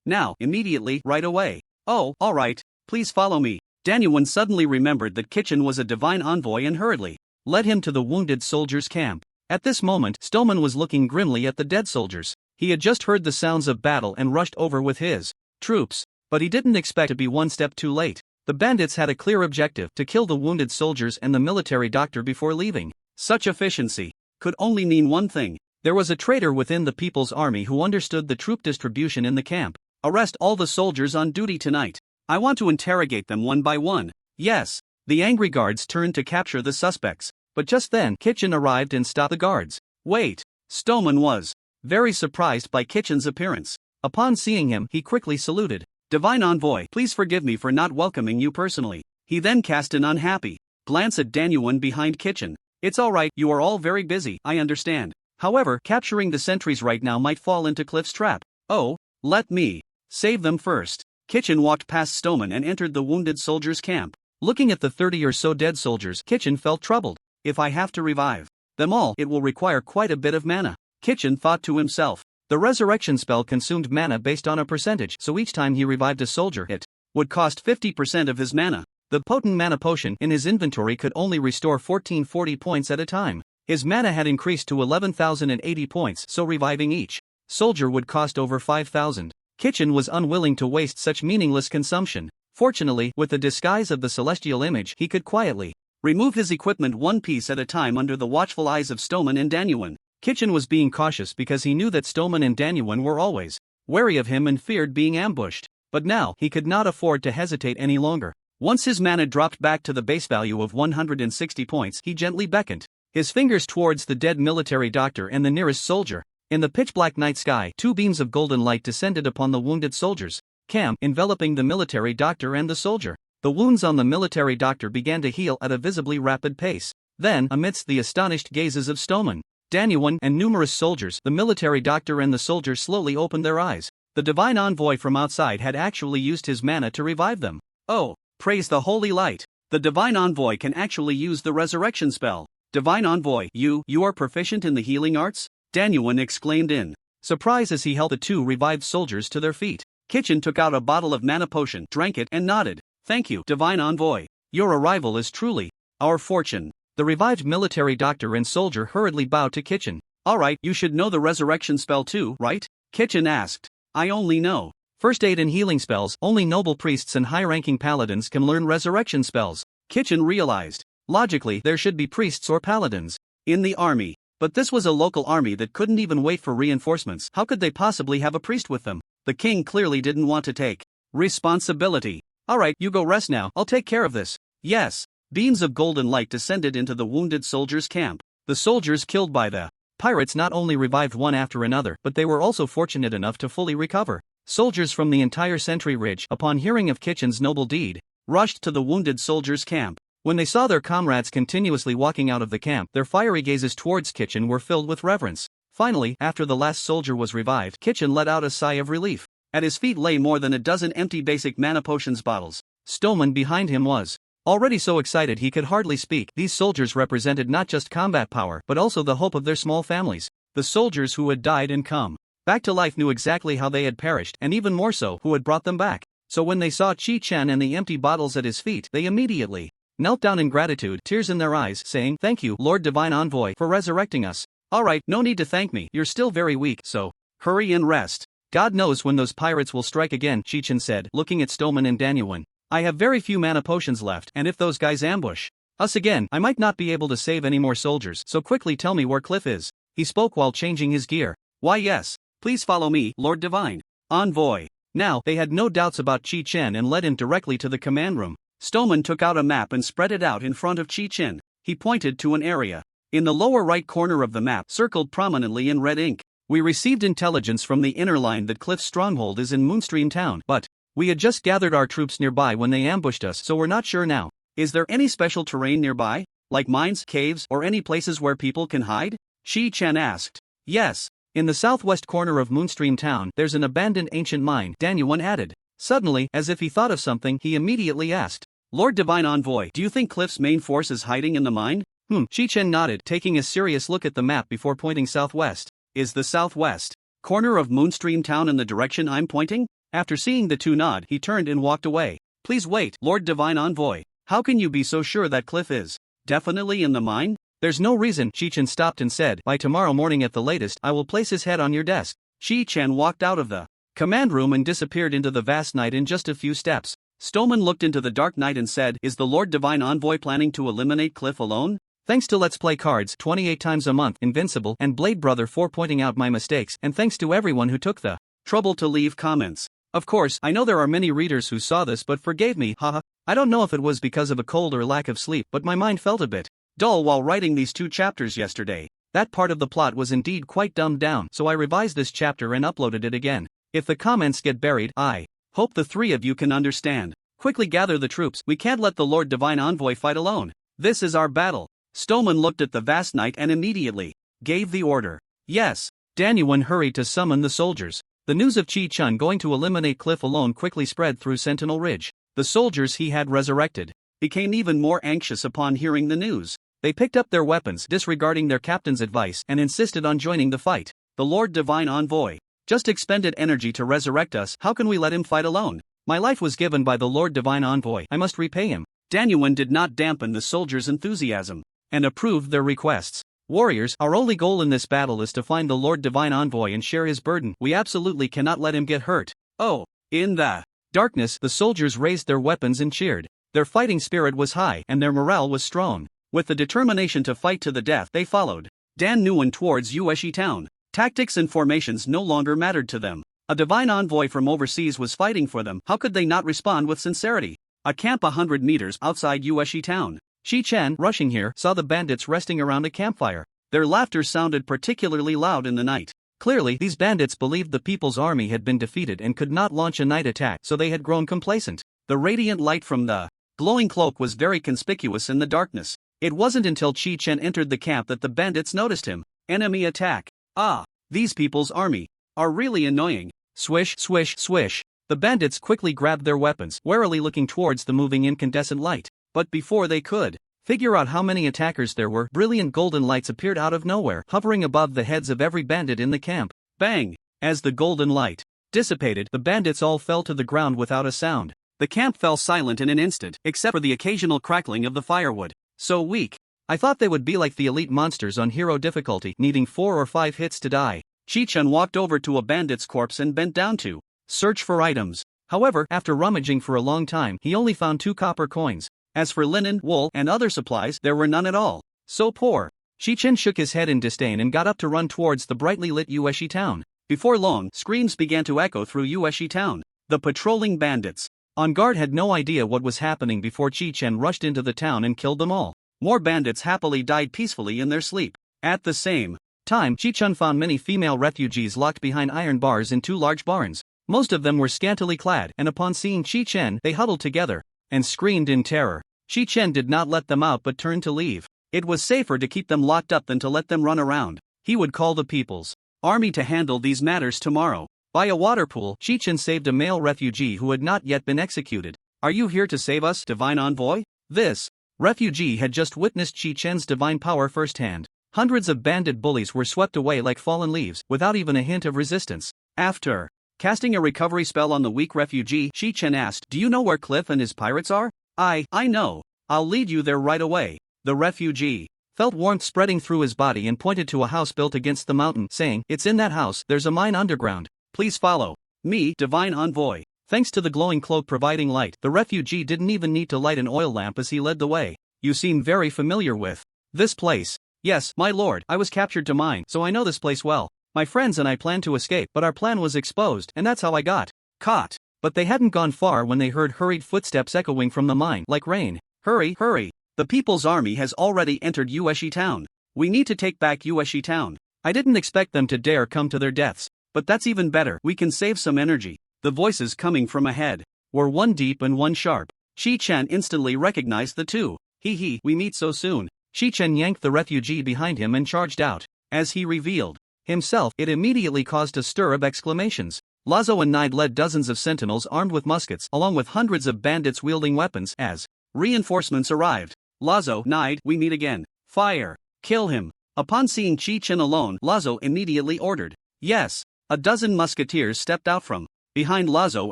Now, immediately, right away. Oh, alright, please follow me. Danyuan suddenly remembered that Chi-Chen was a divine envoy and hurriedly led him to the wounded soldiers' camp. At this moment, Stoneman was looking grimly at the dead soldiers. He had just heard the sounds of battle and rushed over with his troops, but he didn't expect to be one step too late. The bandits had a clear objective: to kill the wounded soldiers and the military doctor before leaving. Such efficiency could only mean one thing. There was a traitor within the People's Army who understood the troop distribution in the camp. Arrest all the soldiers on duty tonight. I want to interrogate them one by one. Yes. The angry guards turned to capture the suspects, but just then Chi-Chen arrived and stopped the guards. Wait. Stoneman was very surprised by Chi-Chen's appearance. Upon seeing him, he quickly saluted. Divine Envoy, please forgive me for not welcoming you personally. He then cast an unhappy glance at Danyuan behind Chi-Chen. It's alright, you are all very busy, I understand. However, capturing the sentries right now might fall into Cliff's trap. Oh, let me save them first. Chi-Chen walked past Stoneman and entered the wounded soldiers' camp. Looking at the 30 or so dead soldiers, Chi-Chen felt troubled. If I have to revive them all, it will require quite a bit of mana. Chi-Chen thought to himself. The resurrection spell consumed mana based on a percentage, so each time he revived a soldier, it would cost 50% of his mana. The potent mana potion in his inventory could only restore 1440 points at a time. His mana had increased to 11,080 points, so reviving each soldier would cost over 5,000. Chi-Chen was unwilling to waste such meaningless consumption. Fortunately, with the disguise of the celestial image, he could quietly remove his equipment one piece at a time under the watchful eyes of Stoneman and Danyuan. Chi-Chen was being cautious because he knew that Stoneman and Danyuan were always wary of him and feared being ambushed. But now, he could not afford to hesitate any longer. Once his mana dropped back to the base value of 160 points, he gently beckoned his fingers towards the dead military doctor and the nearest soldier. In the pitch-black night sky, two beams of golden light descended upon the wounded soldiers' camp, enveloping the military doctor and the soldier. The wounds on the military doctor began to heal at a visibly rapid pace. Then, amidst the astonished gazes of Stoneman, Danyuan, and numerous soldiers, the military doctor and the soldier slowly opened their eyes. The divine envoy from outside had actually used his mana to revive them. Oh, praise the holy light. The divine envoy can actually use the resurrection spell. Divine envoy, you are proficient in the healing arts? Danyuan exclaimed in surprise as he helped the two revived soldiers to their feet. Chi-Chen took out a bottle of mana potion, drank it, and nodded. Thank you, divine envoy. Your arrival is truly our fortune. The revived military doctor and soldier hurriedly bowed to Chi-Chen. Alright, you should know the resurrection spell too, right? Chi-Chen asked. I only know first aid and healing spells. Only noble priests and high-ranking paladins can learn resurrection spells. Chi-Chen realized. Logically, there should be priests or paladins in the army. But this was a local army that couldn't even wait for reinforcements. How could they possibly have a priest with them? The king clearly didn't want to take responsibility. Alright, you go rest now, I'll take care of this. Yes. Beams of golden light descended into the wounded soldiers' camp. The soldiers killed by the pirates not only revived one after another, but they were also fortunate enough to fully recover. Soldiers from the entire Sentry Ridge, upon hearing of Chi-Chen's noble deed, rushed to the wounded soldiers' camp. When they saw their comrades continuously walking out of the camp, their fiery gazes towards Chi-Chen were filled with reverence. Finally, after the last soldier was revived, Chi-Chen let out a sigh of relief. At his feet lay more than a dozen empty basic mana potions bottles. Stoneman behind him was already so excited he could hardly speak. These soldiers represented not just combat power, but also the hope of their small families. The soldiers who had died and come back to life knew exactly how they had perished, and even more so, who had brought them back. So when they saw Chi-Chen and the empty bottles at his feet, they immediately knelt down in gratitude, tears in their eyes, saying, "Thank you, Lord Divine Envoy, for resurrecting us." Alright, no need to thank me, you're still very weak, so hurry and rest. God knows when those pirates will strike again, Chi-Chen said, looking at Stoneman and Danyuan. I have very few mana potions left, and if those guys ambush us again, I might not be able to save any more soldiers, so quickly tell me where Cliff is. He spoke while changing his gear. Why yes, please follow me, Lord Divine Envoy. Now, they had no doubts about Chi-Chen and led him directly to the command room. Stoneman took out a map and spread it out in front of Chi-Chen. He pointed to an area in the lower right corner of the map, circled prominently in red ink. We received intelligence from the inner line that Cliff's stronghold is in Moonstream Town, but we had just gathered our troops nearby when they ambushed us, so we're not sure now. Is there any special terrain nearby? Like mines, caves, or any places where people can hide? Chi-Chen asked. Yes. In the southwest corner of Moonstream Town, there's an abandoned ancient mine, Danyuan added. Suddenly, as if he thought of something, he immediately asked, Lord Divine Envoy, do you think Cliff's main force is hiding in the mine? Chi-Chen nodded, taking a serious look at the map before pointing southwest. Is the southwest corner of Moonstream Town in the direction I'm pointing? After seeing the two nod, he turned and walked away. Please wait, Lord Divine Envoy. How can you be so sure that Cliff is definitely in the mine? There's no reason, Chi-Chen stopped and said. By tomorrow morning at the latest, I will place his head on your desk. Chi-Chen walked out of the command room and disappeared into the vast night in just a few steps. Stoneman looked into the dark night and said, is the Lord Divine Envoy planning to eliminate Cliff alone? Thanks to Let's Play Cards 28 times a month, Invincible, and Blade Brother for pointing out my mistakes, and thanks to everyone who took the trouble to leave comments. Of course, I know there are many readers who saw this but forgave me, haha. I don't know if it was because of a cold or lack of sleep, but my mind felt a bit dull while writing these 2 chapters yesterday. That part of the plot was indeed quite dumbed down, so I revised this chapter and uploaded it again. If the comments get buried, I hope the 3 of you can understand. Quickly gather the troops, we can't let the Lord Divine Envoy fight alone. This is our battle. Stoneman looked at the vast night and immediately gave the order. Yes. Danyuan hurried to summon the soldiers. The news of Chi-Chen going to eliminate Cliff alone quickly spread through Sentinel Ridge. The soldiers he had resurrected became even more anxious upon hearing the news. They picked up their weapons, disregarding their captain's advice, and insisted on joining the fight. The Lord Divine Envoy just expended energy to resurrect us. How can we let him fight alone? My life was given by the Lord Divine Envoy. I must repay him. Danyuan did not dampen the soldiers' enthusiasm and approved their requests. Warriors, our only goal in this battle is to find the Lord Divine Envoy and share his burden. We absolutely cannot let him get hurt. Oh. In the darkness, the soldiers raised their weapons and cheered. Their fighting spirit was high, and their morale was strong. With the determination to fight to the death, they followed Dan Nguyen towards Yueshi Town. Tactics and formations no longer mattered to them. A divine envoy from overseas was fighting for them. How could they not respond with sincerity? A camp 100 meters outside Yueshi Town. Chi-Chen, rushing here, saw the bandits resting around a campfire. Their laughter sounded particularly loud in the night. Clearly, these bandits believed the People's Army had been defeated and could not launch a night attack, so they had grown complacent. The radiant light from the glowing cloak was very conspicuous in the darkness. It wasn't until Chi-Chen entered the camp that the bandits noticed him. Enemy attack. Ah, these People's Army are really annoying. Swish, swish, swish. The bandits quickly grabbed their weapons, warily looking towards the moving incandescent light. But before they could figure out how many attackers there were, brilliant golden lights appeared out of nowhere, hovering above the heads of every bandit in the camp. Bang! As the golden light dissipated, the bandits all fell to the ground without a sound. The camp fell silent in an instant, except for the occasional crackling of the firewood. So weak. I thought they would be like the elite monsters on hero difficulty, needing 4 or 5 hits to die. Chi-Chen walked over to a bandit's corpse and bent down to search for items. However, after rummaging for a long time, he only found 2 copper coins. As for linen, wool, and other supplies, there were none at all. So poor. Chi-Chen shook his head in disdain and got up to run towards the brightly lit Yueshi town. Before long, screams began to echo through Yueshi town. The patrolling bandits on guard had no idea what was happening before Chi-Chen rushed into the town and killed them all. More bandits happily died peacefully in their sleep. At the same time, Chi-Chen found many female refugees locked behind iron bars in 2 large barns. Most of them were scantily clad, and upon seeing Chi-Chen, they huddled together and screamed in terror. Chi-Chen did not let them out but turned to leave. It was safer to keep them locked up than to let them run around. He would call the people's army to handle these matters tomorrow. By a water pool, Chi-Chen saved a male refugee who had not yet been executed. "Are you here to save us, divine envoy?" This refugee had just witnessed Chi-Chen's divine power firsthand. Hundreds of bandit bullies were swept away like fallen leaves, without even a hint of resistance. After casting a recovery spell on the weak refugee, Chi-Chen asked, "Do you know where Cliff and his pirates are?" I know. I'll lead you there right away." The refugee felt warmth spreading through his body and pointed to a house built against the mountain, saying, "It's in that house, there's a mine underground. Please follow me, divine envoy." Thanks to the glowing cloak providing light, the refugee didn't even need to light an oil lamp as he led the way. "You seem very familiar with this place." "Yes, my lord, I was captured to mine, so I know this place well. My friends and I planned to escape, but our plan was exposed, and that's how I got caught." But they hadn't gone far when they heard hurried footsteps echoing from the mine like rain. "Hurry, hurry! The People's Army has already entered Yueshi Town. We need to take back Yueshi Town." I didn't expect them to dare come to their deaths, but that's even better. We can save some energy. The voices coming from ahead were one deep and one sharp. Chi-Chen instantly recognized the two. "Hee, we meet so soon." Chi-Chen yanked the refugee behind him and charged out. As he revealed himself, it immediately caused a stir of exclamations. Lazo and Nide led dozens of sentinels armed with muskets, along with hundreds of bandits wielding weapons, as reinforcements arrived. "Lazo, Nide, we meet again. Fire! Kill him!" Upon seeing Chi-Chen alone, Lazo immediately ordered. Yes. A dozen musketeers stepped out from behind Lazo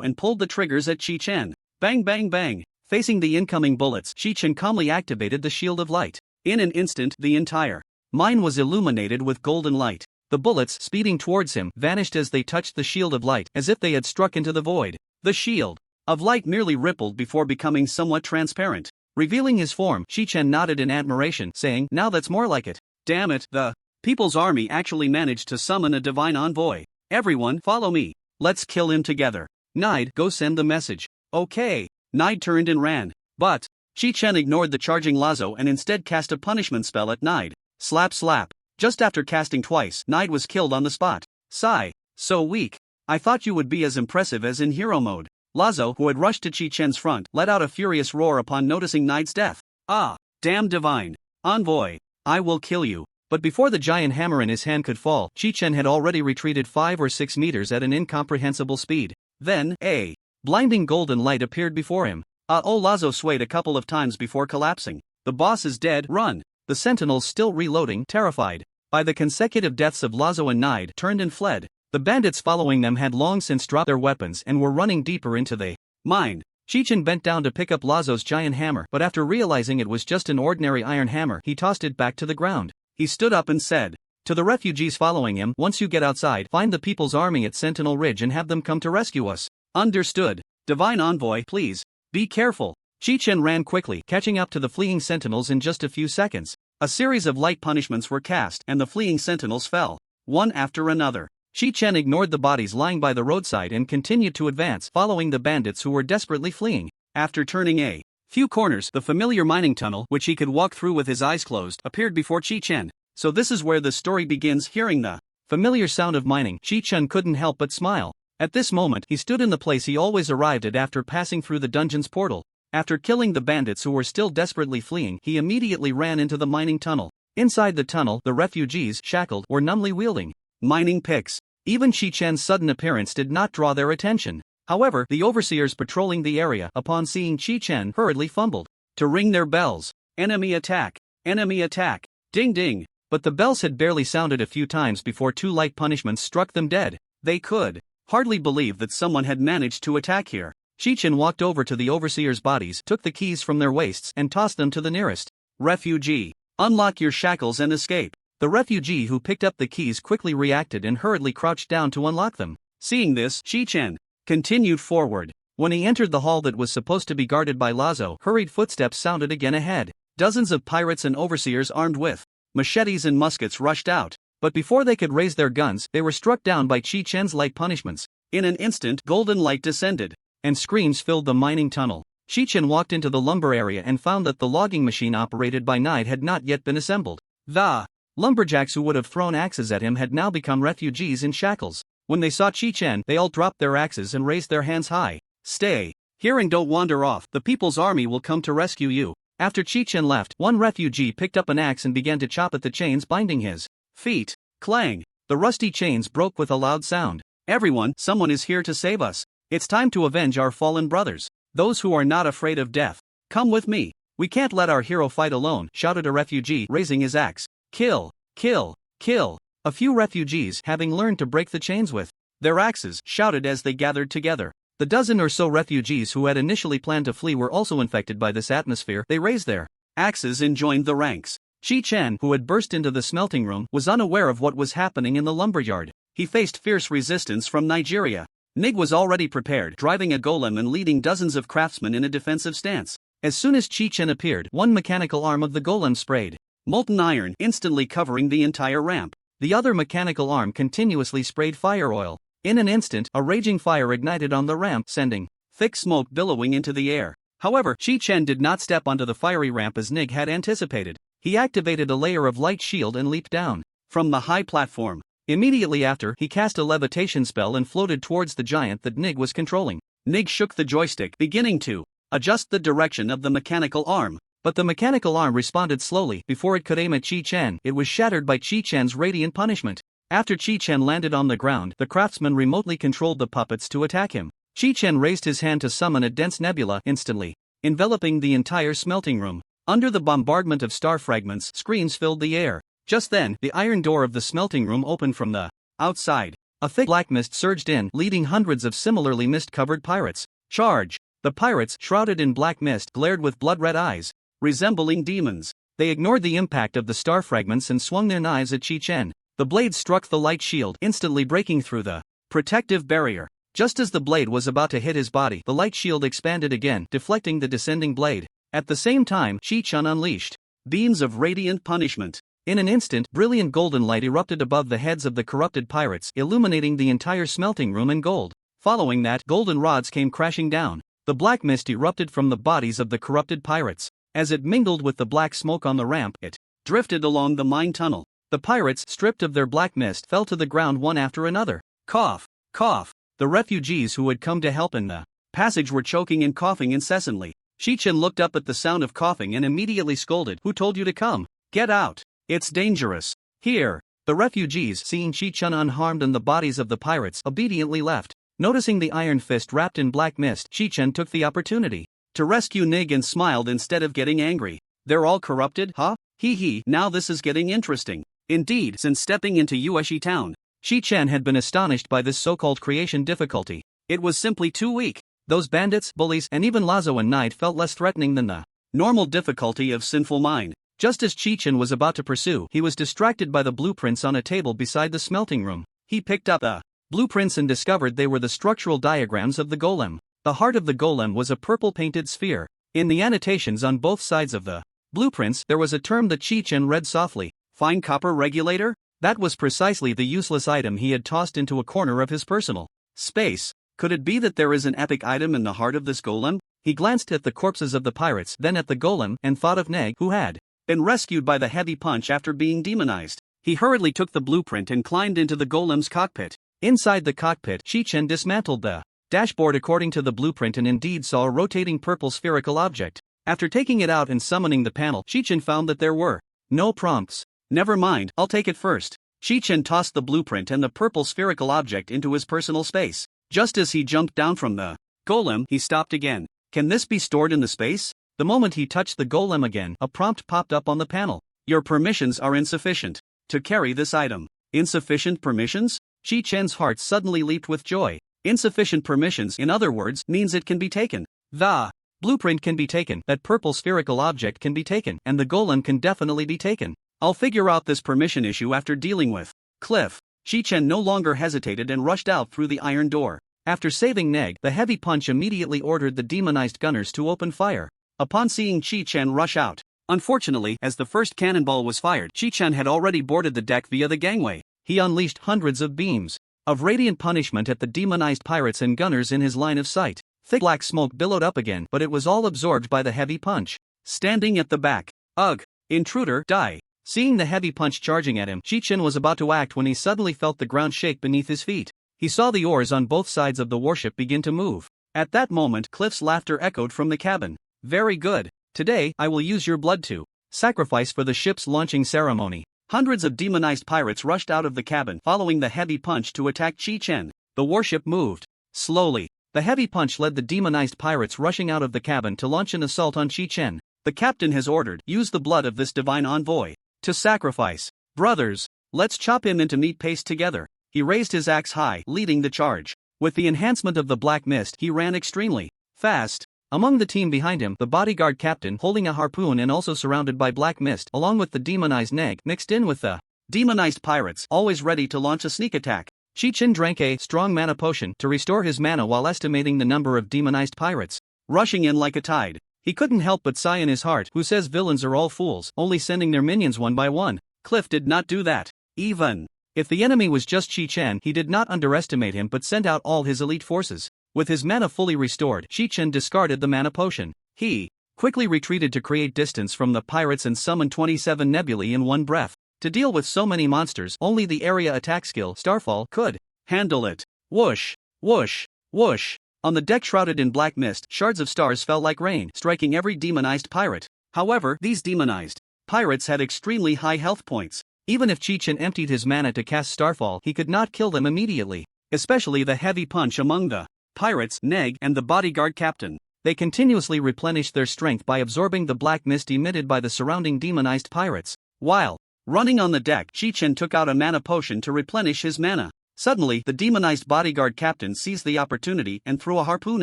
and pulled the triggers at Chi-Chen. Bang bang bang! Facing the incoming bullets, Chi-Chen calmly activated the shield of light. In an instant, the entire mine was illuminated with golden light. The bullets, speeding towards him, vanished as they touched the shield of light, as if they had struck into the void. The shield of light merely rippled before becoming somewhat transparent. Revealing his form, Chi-Chen nodded in admiration, saying, "Now that's more like it. Damn it, the People's Army actually managed to summon a divine envoy. Everyone, follow me. Let's kill him together. Nide, go send the message." "Okay." Nide turned and ran. But Chi-Chen ignored the charging Lazo and instead cast a punishment spell at Nide. Slap slap. Just after casting twice, Nide was killed on the spot. Sigh. So weak. I thought you would be as impressive as in hero mode. Lazo, who had rushed to Chi-Chen's front, let out a furious roar upon noticing Nide's death. "Ah, damn divine envoy. I will kill you." But before the giant hammer in his hand could fall, Chi-Chen had already retreated 5 or 6 meters at an incomprehensible speed. Then, a blinding golden light appeared before him. Lazo swayed a couple of times before collapsing. "The boss is dead, run!" The sentinels, still reloading, terrified by the consecutive deaths of Lazo and Nide, turned and fled. The bandits following them had long since dropped their weapons and were running deeper into the mine. Chi-Chen bent down to pick up Lazo's giant hammer, but after realizing it was just an ordinary iron hammer, he tossed it back to the ground. He stood up and said to the refugees following him, "Once you get outside, find the People's Army at Sentinel Ridge and have them come to rescue us." "Understood. Divine envoy, please be careful." Chi-Chen ran quickly, catching up to the fleeing sentinels in just a few seconds. A series of light punishments were cast, and the fleeing sentinels fell, one after another. Chi-Chen ignored the bodies lying by the roadside and continued to advance, following the bandits who were desperately fleeing. After turning a few corners, the familiar mining tunnel, which he could walk through with his eyes closed, appeared before Chi-Chen. So this is where the story begins. Hearing the familiar sound of mining, Chi-Chen couldn't help but smile. At this moment, he stood in the place he always arrived at after passing through the dungeon's portal. After killing the bandits who were still desperately fleeing, he immediately ran into the mining tunnel. Inside the tunnel, the refugees, shackled, were numbly wielding mining picks. Even Chi-Chen's sudden appearance did not draw their attention. However, the overseers patrolling the area upon seeing Chi-Chen hurriedly fumbled to ring their bells. Enemy attack! Enemy attack! Ding ding! But the bells had barely sounded a few times before 2 light punishments struck them dead. They could hardly believe that someone had managed to attack here. Chi-Chen walked over to the overseers' bodies, took the keys from their waists and tossed them to the nearest refugee. Unlock your shackles and escape. The refugee who picked up the keys quickly reacted and hurriedly crouched down to unlock them. Seeing this, Chi-Chen continued forward. When he entered the hall that was supposed to be guarded by Lazo, hurried footsteps sounded again ahead. Dozens of pirates and overseers armed with machetes and muskets rushed out, but before they could raise their guns, they were struck down by Chi-Chen's light punishments. In an instant, golden light descended, and screams filled the mining tunnel. Chi-Chen walked into the lumber area and found that the logging machine operated by night had not yet been assembled. The lumberjacks who would have thrown axes at him had now become refugees in shackles. When they saw Chi-Chen, they all dropped their axes and raised their hands high. Stay here and don't wander off. The People's Army will come to rescue you. After Chi-Chen left, one refugee picked up an axe and began to chop at the chains binding his feet. Clang! The rusty chains broke with a loud sound. Everyone, someone is here to save us. It's time to avenge our fallen brothers. Those who are not afraid of death, come with me. We can't let our hero fight alone, shouted a refugee, raising his axe. Kill! Kill! Kill! A few refugees, having learned to break the chains with their axes, shouted as they gathered together. The dozen or so refugees who had initially planned to flee were also infected by this atmosphere. They raised their axes and joined the ranks. Chi-Chen, who had burst into the smelting room, was unaware of what was happening in the lumberyard. He faced fierce resistance from Nigeria. Nig was already prepared, driving a golem and leading dozens of craftsmen in a defensive stance. As soon as Chi-Chen appeared, one mechanical arm of the golem sprayed molten iron, instantly covering the entire ramp. The other mechanical arm continuously sprayed fire oil. In an instant, a raging fire ignited on the ramp, sending thick smoke billowing into the air. However, Chi-Chen did not step onto the fiery ramp as Nig had anticipated. He activated a layer of light shield and leaped down from the high platform. Immediately after, he cast a levitation spell and floated towards the giant that Nig was controlling. Nig shook the joystick, beginning to adjust the direction of the mechanical arm. But the mechanical arm responded slowly. Before it could aim at Chi-Chen, it was shattered by Chi-Chen's radiant punishment. After Chi-Chen landed on the ground, the craftsman remotely controlled the puppets to attack him. Chi-Chen raised his hand to summon a dense nebula, instantly enveloping the entire smelting room. Under the bombardment of star fragments, screams filled the air. Just then, the iron door of the smelting room opened from the outside. A thick black mist surged in, leading hundreds of similarly mist-covered pirates. Charge! The pirates, shrouded in black mist, glared with blood-red eyes, resembling demons. They ignored the impact of the star fragments and swung their knives at Chi-Chen. The blade struck the light shield, instantly breaking through the protective barrier. Just as the blade was about to hit his body, the light shield expanded again, deflecting the descending blade. At the same time, Chi-Chen unleashed beams of radiant punishment. In an instant, brilliant golden light erupted above the heads of the corrupted pirates, illuminating the entire smelting room in gold. Following that, golden rods came crashing down. The black mist erupted from the bodies of the corrupted pirates. As it mingled with the black smoke on the ramp, it drifted along the mine tunnel. The pirates, stripped of their black mist, fell to the ground one after another. Cough! Cough! The refugees who had come to help in the passage were choking and coughing incessantly. Chi-Chen looked up at the sound of coughing and immediately scolded. Who told you to come? Get out! It's dangerous. Here! The refugees, seeing Chi-Chen unharmed and the bodies of the pirates, obediently left. Noticing the iron fist wrapped in black mist, Chi-Chen took the opportunity to rescue Nig and smiled instead of getting angry. They're all corrupted, huh? Hee hee, now this is getting interesting. Indeed, since stepping into Yueshi town, Chi-Chen had been astonished by this so-called creation difficulty. It was simply too weak. Those bandits, bullies, and even Lazo and Knight felt less threatening than the normal difficulty of Sinful Mind. Just as Chi-Chen was about to pursue, he was distracted by the blueprints on a table beside the smelting room. He picked up the blueprints and discovered they were the structural diagrams of the golem. The heart of the golem was a purple-painted sphere. In the annotations on both sides of the blueprints, there was a term that Chi-Chen read softly. Fine copper regulator? That was precisely the useless item he had tossed into a corner of his personal space. Could it be that there is an epic item in the heart of this golem? He glanced at the corpses of the pirates, then at the golem, and thought of Neg, who had been rescued by the heavy punch after being demonized. He hurriedly took the blueprint and climbed into the golem's cockpit. Inside the cockpit, Chi-Chen dismantled the dashboard according to the blueprint and indeed saw a rotating purple spherical object. After taking it out and summoning the panel, Chi-Chen found that there were no prompts. Never mind, I'll take it first. Chi-Chen tossed the blueprint and the purple spherical object into his personal space. Just as he jumped down from the golem, he stopped again. Can this be stored in the space? The moment he touched the golem again, a prompt popped up on the panel. Your permissions are insufficient to carry this item. Insufficient permissions? Chi-Chen's heart suddenly leaped with joy. Insufficient permissions, in other words, means it can be taken. The blueprint can be taken, that purple spherical object can be taken, and the golem can definitely be taken. I'll figure out this permission issue after dealing with Cliff. Chi-Chen no longer hesitated and rushed out through the iron door. After saving Neg, the heavy punch immediately ordered the demonized gunners to open fire. Upon seeing Chi-Chen rush out, unfortunately, as the first cannonball was fired, Chi-Chen had already boarded the deck via the gangway. He unleashed hundreds of beams of radiant punishment at the demonized pirates and gunners in his line of sight. Thick black smoke billowed up again, but it was all absorbed by the heavy punch. Standing at the back. Ugh! Intruder, die! Seeing the heavy punch charging at him, Chi-Chen was about to act when he suddenly felt the ground shake beneath his feet. He saw the oars on both sides of the warship begin to move. At that moment, Cliff's laughter echoed from the cabin. Very good. Today, I will use your blood to sacrifice for the ship's launching ceremony. Hundreds of demonized pirates rushed out of the cabin following the heavy punch to attack Chi-Chen. The warship moved slowly. The heavy punch led the demonized pirates rushing out of the cabin to launch an assault on Chi-Chen. The captain has ordered, use the blood of this divine envoy to sacrifice. Brothers, let's chop him into meat paste together. He raised his axe high, leading the charge. With the enhancement of the black mist, he ran extremely fast. Among the team behind him, the bodyguard captain holding a harpoon and also surrounded by black mist, along with the demonized Neg, mixed in with the demonized pirates, always ready to launch a sneak attack. Chi-Chen drank a strong mana potion to restore his mana while estimating the number of demonized pirates rushing in like a tide. He couldn't help but sigh in his heart. Who says villains are all fools, only sending their minions one by one? Cliff did not do that. Even if the enemy was just Chi-Chen, he did not underestimate him but sent out all his elite forces. With his mana fully restored, Chi-Chen discarded the mana potion. He quickly retreated to create distance from the pirates and summoned 27 nebulae in one breath. To deal with so many monsters, only the area attack skill, Starfall, could handle it. Whoosh, whoosh, whoosh. On the deck shrouded in black mist, shards of stars fell like rain, striking every demonized pirate. However, these demonized pirates had extremely high health points. Even if Chi-Chen emptied his mana to cast Starfall, he could not kill them immediately. Especially the heavy punch among the pirates, Neg, and the bodyguard captain. They continuously replenished their strength by absorbing the black mist emitted by the surrounding demonized pirates. While running on the deck, Chi-Chen took out a mana potion to replenish his mana. Suddenly, the demonized bodyguard captain seized the opportunity and threw a harpoon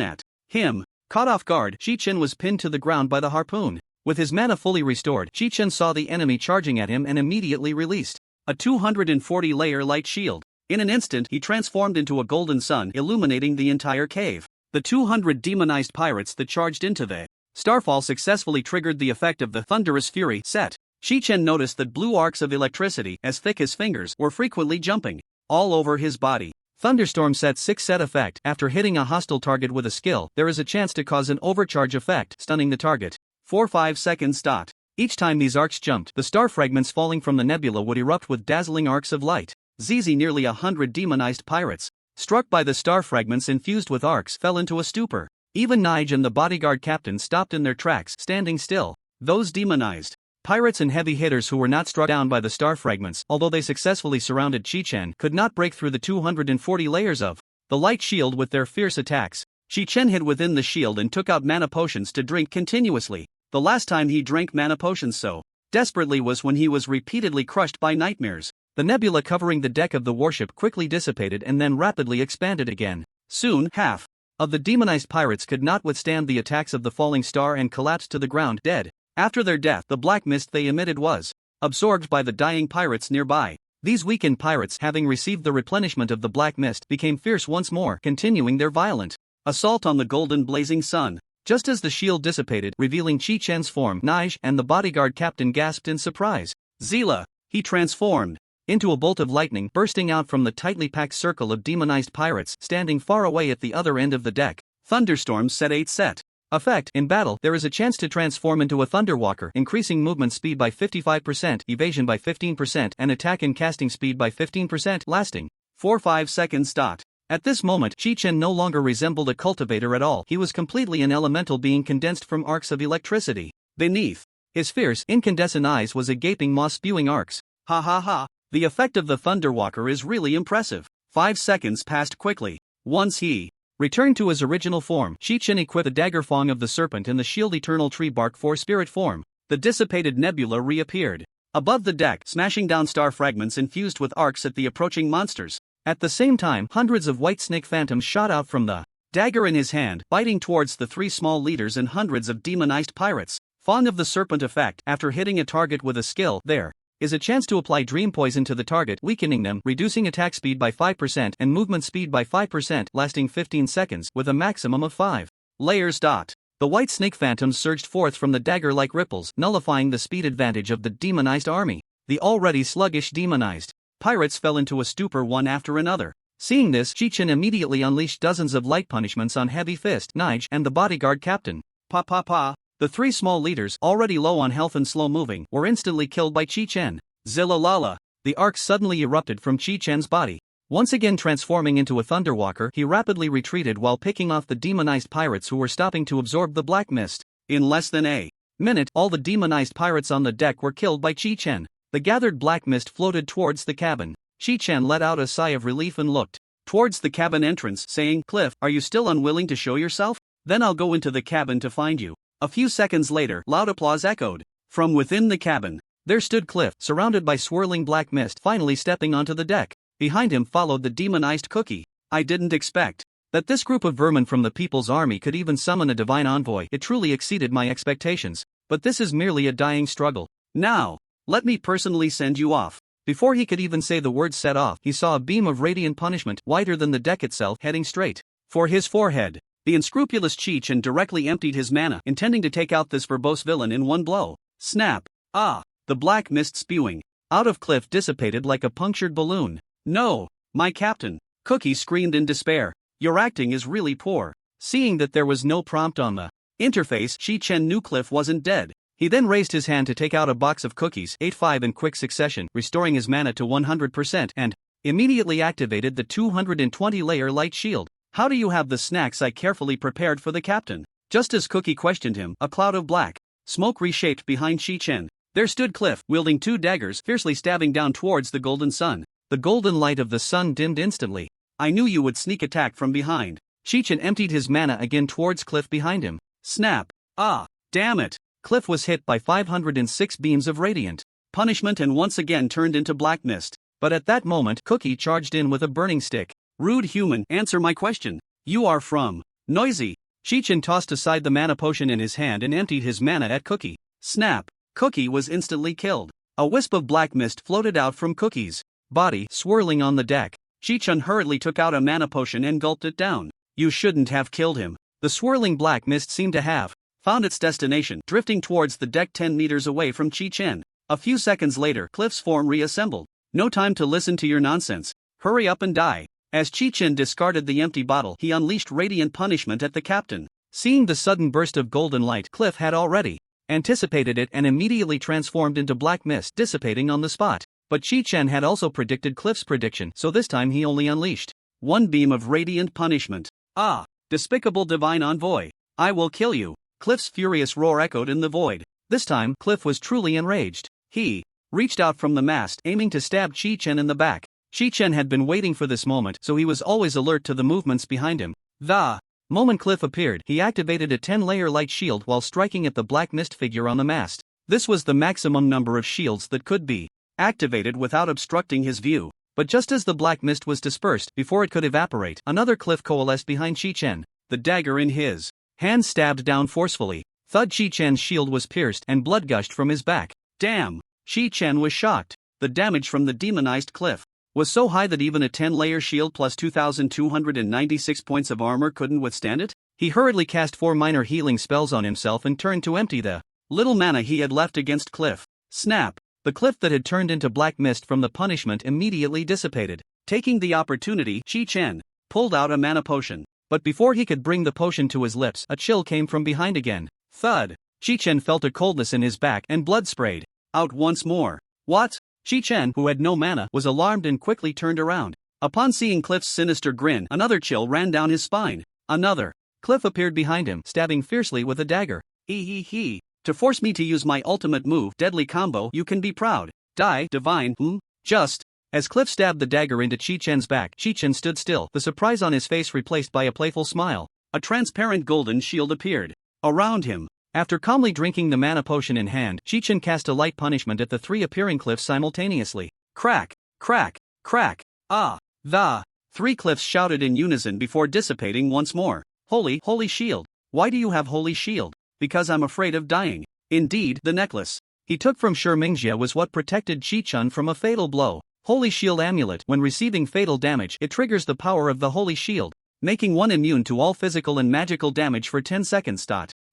at him. Caught off guard, Chi-Chen was pinned to the ground by the harpoon. With his mana fully restored, Chi-Chen saw the enemy charging at him and immediately released a 240-layer light shield. In an instant, he transformed into a golden sun, illuminating the entire cave. The 200 demonized pirates that charged into the Starfall successfully triggered the effect of the Thunderous Fury set. Chi-Chen noticed that blue arcs of electricity, as thick as fingers, were frequently jumping all over his body. Thunderstorm set 6 set effect. After hitting a hostile target with a skill, there is a chance to cause an overcharge effect, stunning the target for 5 seconds. Each time these arcs jumped, the star fragments falling from the nebula would erupt with dazzling arcs of light. Nearly 100 demonized pirates, struck by the star fragments infused with arcs, fell into a stupor. Even Nige and the bodyguard captain stopped in their tracks, standing still. Those demonized pirates and heavy hitters who were not struck down by the star fragments, although they successfully surrounded Chi-Chen, could not break through the 240 layers of the light shield with their fierce attacks. Chi-Chen hid within the shield and took out mana potions to drink continuously. The last time he drank mana potions so desperately was when he was repeatedly crushed by nightmares. The nebula covering the deck of the warship quickly dissipated and then rapidly expanded again. Soon, half of the demonized pirates could not withstand the attacks of the falling star and collapsed to the ground dead. After their death, the black mist they emitted was absorbed by the dying pirates nearby. These weakened pirates, having received the replenishment of the black mist, became fierce once more, continuing their violent assault on the golden blazing sun. Just as the shield dissipated, revealing Chi-Chen's form, Nige and the bodyguard captain gasped in surprise. Zila! He transformed into a bolt of lightning, bursting out from the tightly packed circle of demonized pirates standing far away at the other end of the deck. Thunderstorm set 8 set effect. In battle, there is a chance to transform into a Thunderwalker, increasing movement speed by 55%, evasion by 15%, and attack and casting speed by 15%, lasting for 5 seconds. At this moment, Chi-Chen no longer resembled a cultivator at all. He was completely an elemental being condensed from arcs of electricity. Beneath his fierce, incandescent eyes was a gaping maw spewing arcs. Ha ha ha! The effect of the Thunderwalker is really impressive. 5 seconds passed quickly. Once he returned to his original form, Chi-Chen equipped the dagger fang of the serpent in the shield eternal tree bark for spirit form. The dissipated nebula reappeared above the deck, smashing down star fragments infused with arcs at the approaching monsters. At the same time, hundreds of white snake phantoms shot out from the dagger in his hand, biting towards the 3 small leaders and hundreds of demonized pirates. Fang of the serpent effect. After hitting a target with a skill, there is a chance to apply dream poison to the target, weakening them, reducing attack speed by 5% and movement speed by 5%, lasting 15 seconds, with a maximum of 5 layers. The white snake phantoms surged forth from the dagger like ripples, nullifying the speed advantage of the demonized army. The already sluggish demonized pirates fell into a stupor one after another. Seeing this, Chi-Chen immediately unleashed dozens of light punishments on Heavy Fist, Nige, and the bodyguard captain. The 3 small leaders, already low on health and slow-moving, were instantly killed by Chi-Chen. Zillalala! The arc suddenly erupted from Chi-Chen's body. Once again transforming into a Thunderwalker, he rapidly retreated while picking off the demonized pirates who were stopping to absorb the black mist. In less than a minute, all the demonized pirates on the deck were killed by Chi-Chen. The gathered black mist floated towards the cabin. Chi-Chen let out a sigh of relief and looked towards the cabin entrance, saying, "Cliff, are you still unwilling to show yourself? Then I'll go into the cabin to find you." A few seconds later, loud applause echoed from within the cabin. There stood Cliff, surrounded by swirling black mist, finally stepping onto the deck. Behind him followed the demonized Cookie. I didn't expect that this group of vermin from the People's Army could even summon a divine envoy. It truly exceeded my expectations. But this is merely a dying struggle. Now, let me personally send you off. Before he could even say the words set off, he saw a beam of radiant punishment, wider than the deck itself, heading straight for his forehead. The unscrupulous Chi-Chen directly emptied his mana, intending to take out this verbose villain in one blow. Snap! Ah! The black mist spewing out of Cliff dissipated like a punctured balloon. No! My captain! Cookie screamed in despair. Your acting is really poor. Seeing that there was no prompt on the interface, Chi-Chen knew Cliff wasn't dead. He then raised his hand to take out a box of cookies, ate 5 in quick succession, restoring his mana to 100%, and immediately activated the 220-layer light shield. How do you have the snacks I carefully prepared for the captain? Just as Cookie questioned him, a cloud of black smoke reshaped behind Chi-Chen. There stood Cliff, wielding 2 daggers, fiercely stabbing down towards the golden sun. The golden light of the sun dimmed instantly. I knew you would sneak attack from behind. Chi-Chen emptied his mana again towards Cliff behind him. Snap! Ah! Damn it! Cliff was hit by 506 beams of radiant punishment and once again turned into black mist. But at that moment, Cookie charged in with a burning stick. Rude human, answer my question. You are from Noisy. Chi-Chen tossed aside the mana potion in his hand and emptied his mana at Cookie. Snap! Cookie was instantly killed. A wisp of black mist floated out from Cookie's body, swirling on the deck. Chi-Chen hurriedly took out a mana potion and gulped it down. You shouldn't have killed him. The swirling black mist seemed to have found its destination, drifting towards the deck 10 meters away from Chi-Chen. A few seconds later, Cliff's form reassembled. No time to listen to your nonsense. Hurry up and die. As Chi-Chen discarded the empty bottle, he unleashed radiant punishment at the captain. Seeing the sudden burst of golden light, Cliff had already anticipated it and immediately transformed into black mist, dissipating on the spot. But Chi-Chen had also predicted Cliff's prediction, so this time he only unleashed 1 beam of radiant punishment. Ah! Despicable divine envoy! I will kill you! Cliff's furious roar echoed in the void. This time, Cliff was truly enraged. He reached out from the mast, aiming to stab Chi-Chen in the back. Chi-Chen had been waiting for this moment, so he was always alert to the movements behind him. The moment Cliff appeared, he activated a 10-layer light shield while striking at the black mist figure on the mast. This was the maximum number of shields that could be activated without obstructing his view. But just as the black mist was dispersed, before it could evaporate, another Cliff coalesced behind Chi-Chen. The dagger in his hand stabbed down forcefully. Thud! Chi-Chen's shield was pierced and blood gushed from his back. Damn! Chi-Chen was shocked. The damage from the demonized Cliff was so high that even a 10-layer shield plus 2,296 points of armor couldn't withstand it. He hurriedly cast 4 minor healing spells on himself and turned to empty the little mana he had left against Cliff. Snap! The Cliff that had turned into black mist from the punishment immediately dissipated. Taking the opportunity, Chi-Chen pulled out a mana potion. But before he could bring the potion to his lips, a chill came from behind again. Thud! Chi-Chen felt a coldness in his back and blood sprayed out once more. What? Chi-Chen, who had no mana, was alarmed and quickly turned around. Upon seeing Cliff's sinister grin, another chill ran down his spine. Another Cliff appeared behind him, stabbing fiercely with a dagger. To force me to use my ultimate move, deadly combo, you can be proud. Die, divine, Just as Cliff stabbed the dagger into Chi-Chen's back, Chi-Chen stood still, the surprise on his face replaced by a playful smile. A transparent golden shield appeared around him. After calmly drinking the mana potion in hand, Chi-Chen cast a light punishment at the three appearing cliffs simultaneously. Crack, crack, crack. Ah, the three cliffs shouted in unison before dissipating once more. Holy shield. Why do you have holy shield? Because I'm afraid of dying. Indeed, the necklace he took from Shi Mingjie was what protected Chi-Chen from a fatal blow. Holy Shield Amulet. When receiving fatal damage, it triggers the power of the Holy Shield, making one immune to all physical and magical damage for 10 seconds.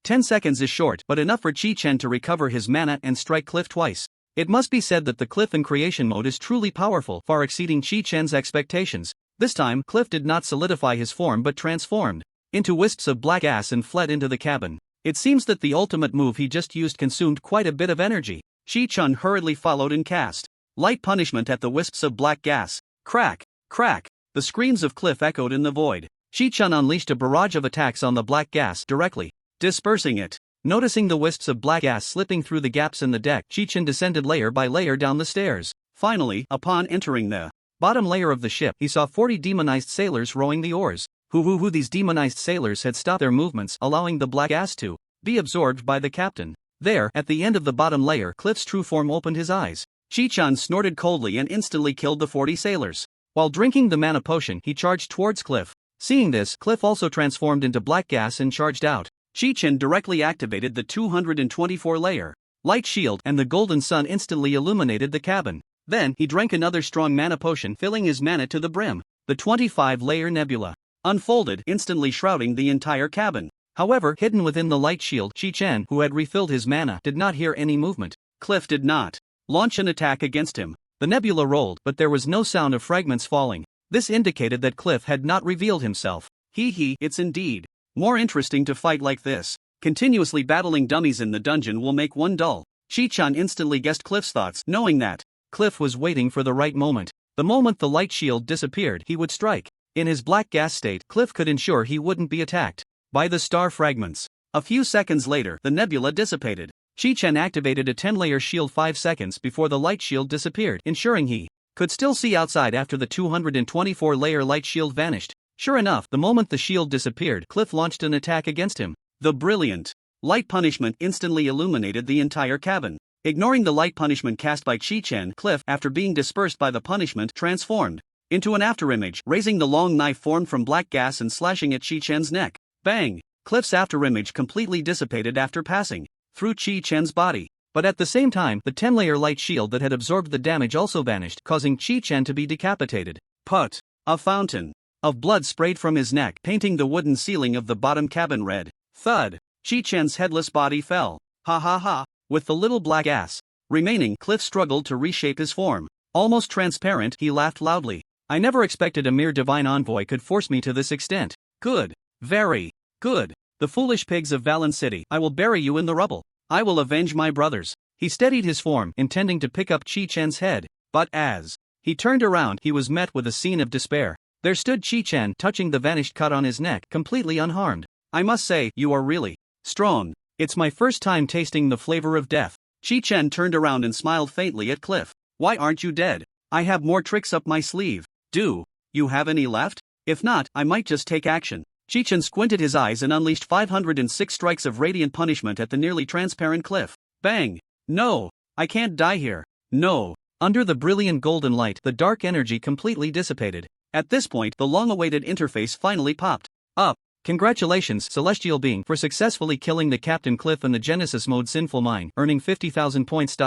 10 seconds is short, but enough for Chi-Chen to recover his mana and strike Cliff twice. It must be said that the Cliff in creation mode is truly powerful, far exceeding Chi-Chen's expectations. This time, Cliff did not solidify his form but transformed into wisps of black gas and fled into the cabin. It seems that the ultimate move he just used consumed quite a bit of energy. Chi-Chen hurriedly followed and cast light punishment at the wisps of black gas. Crack, crack. The screams of Cliff echoed in the void. Chi-Chen unleashed a barrage of attacks on the black gas, directly dispersing it. Noticing the wisps of black gas slipping through the gaps in the deck, Chi-Chen descended layer by layer down the stairs. Finally, upon entering the bottom layer of the ship, he saw 40 demonized sailors rowing the oars. These demonized sailors had stopped their movements, allowing the black gas to be absorbed by the captain. There, at the end of the bottom layer, Cliff's true form opened his eyes. Chi-Chen snorted coldly and instantly killed the 40 sailors. While drinking the mana potion, he charged towards Cliff. Seeing this, Cliff also transformed into black gas and charged out. Chi-Chen directly activated the 224-layer light shield, and the golden sun instantly illuminated the cabin. Then, he drank another strong mana potion, filling his mana to the brim. The 25-layer nebula unfolded, instantly shrouding the entire cabin. However, hidden within the light shield, Chi-Chen, who had refilled his mana, did not hear any movement. Cliff did not launch an attack against him. The nebula rolled, but there was no sound of fragments falling. This indicated that Cliff had not revealed himself. It's indeed more interesting to fight like this. Continuously battling dummies in the dungeon will make one dull. Chi-Chen instantly guessed Cliff's thoughts, knowing that Cliff was waiting for the right moment. The moment the light shield disappeared, he would strike. In his black gas state, Cliff could ensure he wouldn't be attacked by the star fragments. A few seconds later, the nebula dissipated. Chi-Chen activated a 10-layer shield 5 seconds before the light shield disappeared, ensuring he could still see outside after the 224-layer light shield vanished. Sure enough, the moment the shield disappeared, Cliff launched an attack against him. The brilliant light punishment instantly illuminated the entire cabin. Ignoring the light punishment cast by Chi-Chen, Cliff, after being dispersed by the punishment, transformed into an afterimage, raising the long knife formed from black gas and slashing at Chi-Chen's neck. Bang! Cliff's afterimage completely dissipated after passing through Chi-Chen's body. But at the same time, the 10-layer light shield that had absorbed the damage also vanished, causing Chi-Chen to be decapitated. Put! A fountain of blood sprayed from his neck, painting the wooden ceiling of the bottom cabin red. Thud! Chi-Chen's headless body fell. Ha ha ha! With the little black ass remaining, Cliff struggled to reshape his form. Almost transparent, he laughed loudly. I never expected a mere divine envoy could force me to this extent. Good. Very good. The foolish pigs of Valen City, I will bury you in the rubble. I will avenge my brothers. He steadied his form, intending to pick up Chi-Chen's head, but as he turned around, he was met with a scene of despair. There stood Chi-Chen, touching the vanished cut on his neck, completely unharmed. I must say, you are really strong. It's my first time tasting the flavor of death. Chi-Chen turned around and smiled faintly at Cliff. Why aren't you dead? I have more tricks up my sleeve. Do you have any left? If not, I might just take action. Chi-Chen squinted his eyes and unleashed 506 strikes of radiant punishment at the nearly transparent Cliff. Bang! No! I can't die here. No! Under the brilliant golden light, the dark energy completely dissipated. At this point, the long-awaited interface finally popped up. Congratulations, Celestial Being, for successfully killing the Captain Cliff in the Genesis mode Sinful Mine, earning 50,000 points.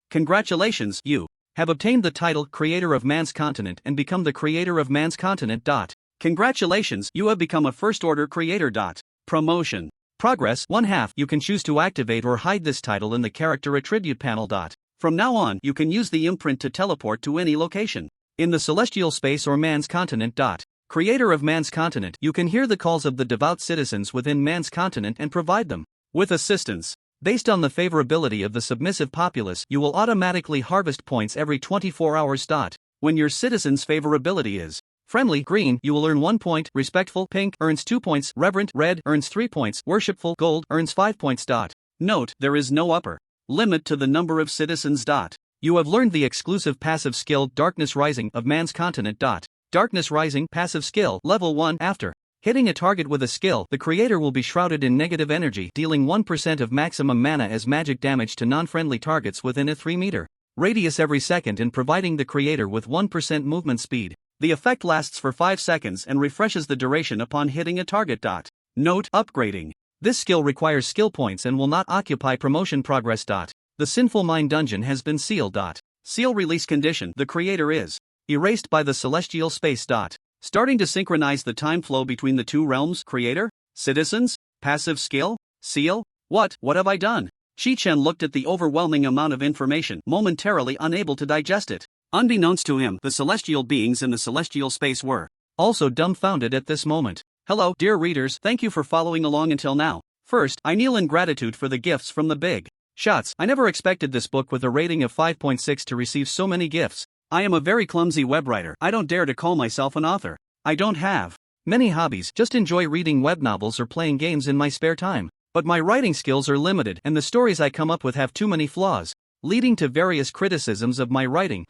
Congratulations, you have obtained the title Creator of Man's Continent and become the Creator of Man's Continent. Congratulations, you have become a First-Order Creator. Promotion. Progress 1/2. You can choose to activate or hide this title in the Character Attribute panel. From now on, you can use the imprint to teleport to any location in the celestial space or Man's Continent. Creator of Man's Continent, you can hear the calls of the devout citizens within Man's Continent and provide them with assistance. Based on the favorability of the submissive populace, you will automatically harvest points every 24 hours. When your citizens' favorability is friendly green, you will earn 1 point, respectful pink earns 2 points, reverent red earns 3 points, worshipful gold earns 5 points. Note, there is no upper limit to the number of citizens. You have learned the exclusive passive skill Darkness Rising of Man's Continent. Darkness Rising passive skill level 1. After hitting a target with a skill, the creator will be shrouded in negative energy, dealing 1% of maximum mana as magic damage to non-friendly targets within a 3-meter radius every second and providing the creator with 1% movement speed. The effect lasts for 5 seconds and refreshes the duration upon hitting a target. Note: upgrading. This skill requires skill points and will not occupy promotion progress. The Sinful Mind dungeon has been sealed. Seal release condition: the creator is erased by the celestial space. Starting to synchronize the time flow between the two realms. Creator, citizens, passive skill, seal. What have I done? Chi-Chen looked at the overwhelming amount of information, momentarily unable to digest it. Unbeknownst to him, the celestial beings in the celestial space were also dumbfounded at this moment. Hello, dear readers, thank you for following along until now. First, I kneel in gratitude for the gifts from the big shots. I never expected this book with a rating of 5.6 to receive so many gifts. I am a very clumsy web writer. I don't dare to call myself an author. I don't have many hobbies, just enjoy reading web novels or playing games in my spare time. But my writing skills are limited and the stories I come up with have too many flaws, leading to various criticisms of my writing.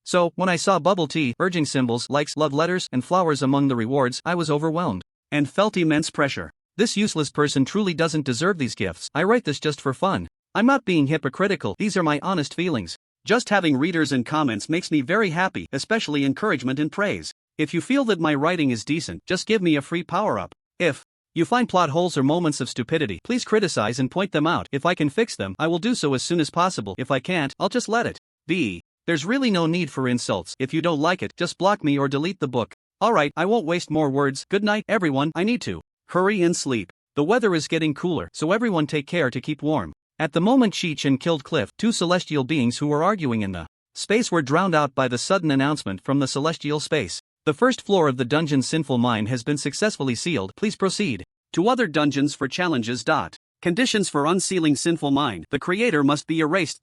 So, when I saw bubble tea, urging symbols, likes, love letters, and flowers among the rewards, I was overwhelmed and felt immense pressure. This useless person truly doesn't deserve these gifts. I write this just for fun. I'm not being hypocritical, these are my honest feelings. Just having readers and comments makes me very happy, especially encouragement and praise. If you feel that my writing is decent, just give me a free power-up. If you find plot holes or moments of stupidity, please criticize and point them out. If I can fix them, I will do so as soon as possible. If I can't, I'll just let it be. There's really no need for insults. If you don't like it, just block me or delete the book. Alright, I won't waste more words. Good night, everyone. I need to hurry and sleep. The weather is getting cooler, so everyone take care to keep warm. At the moment Chi-Chen killed Cliff, two celestial beings who were arguing in the space were drowned out by the sudden announcement from the celestial space. The first floor of the dungeon's Sinful Mine has been successfully sealed. Please proceed to other dungeons for challenges. Conditions for unsealing Sinful Mine: the creator must be erased.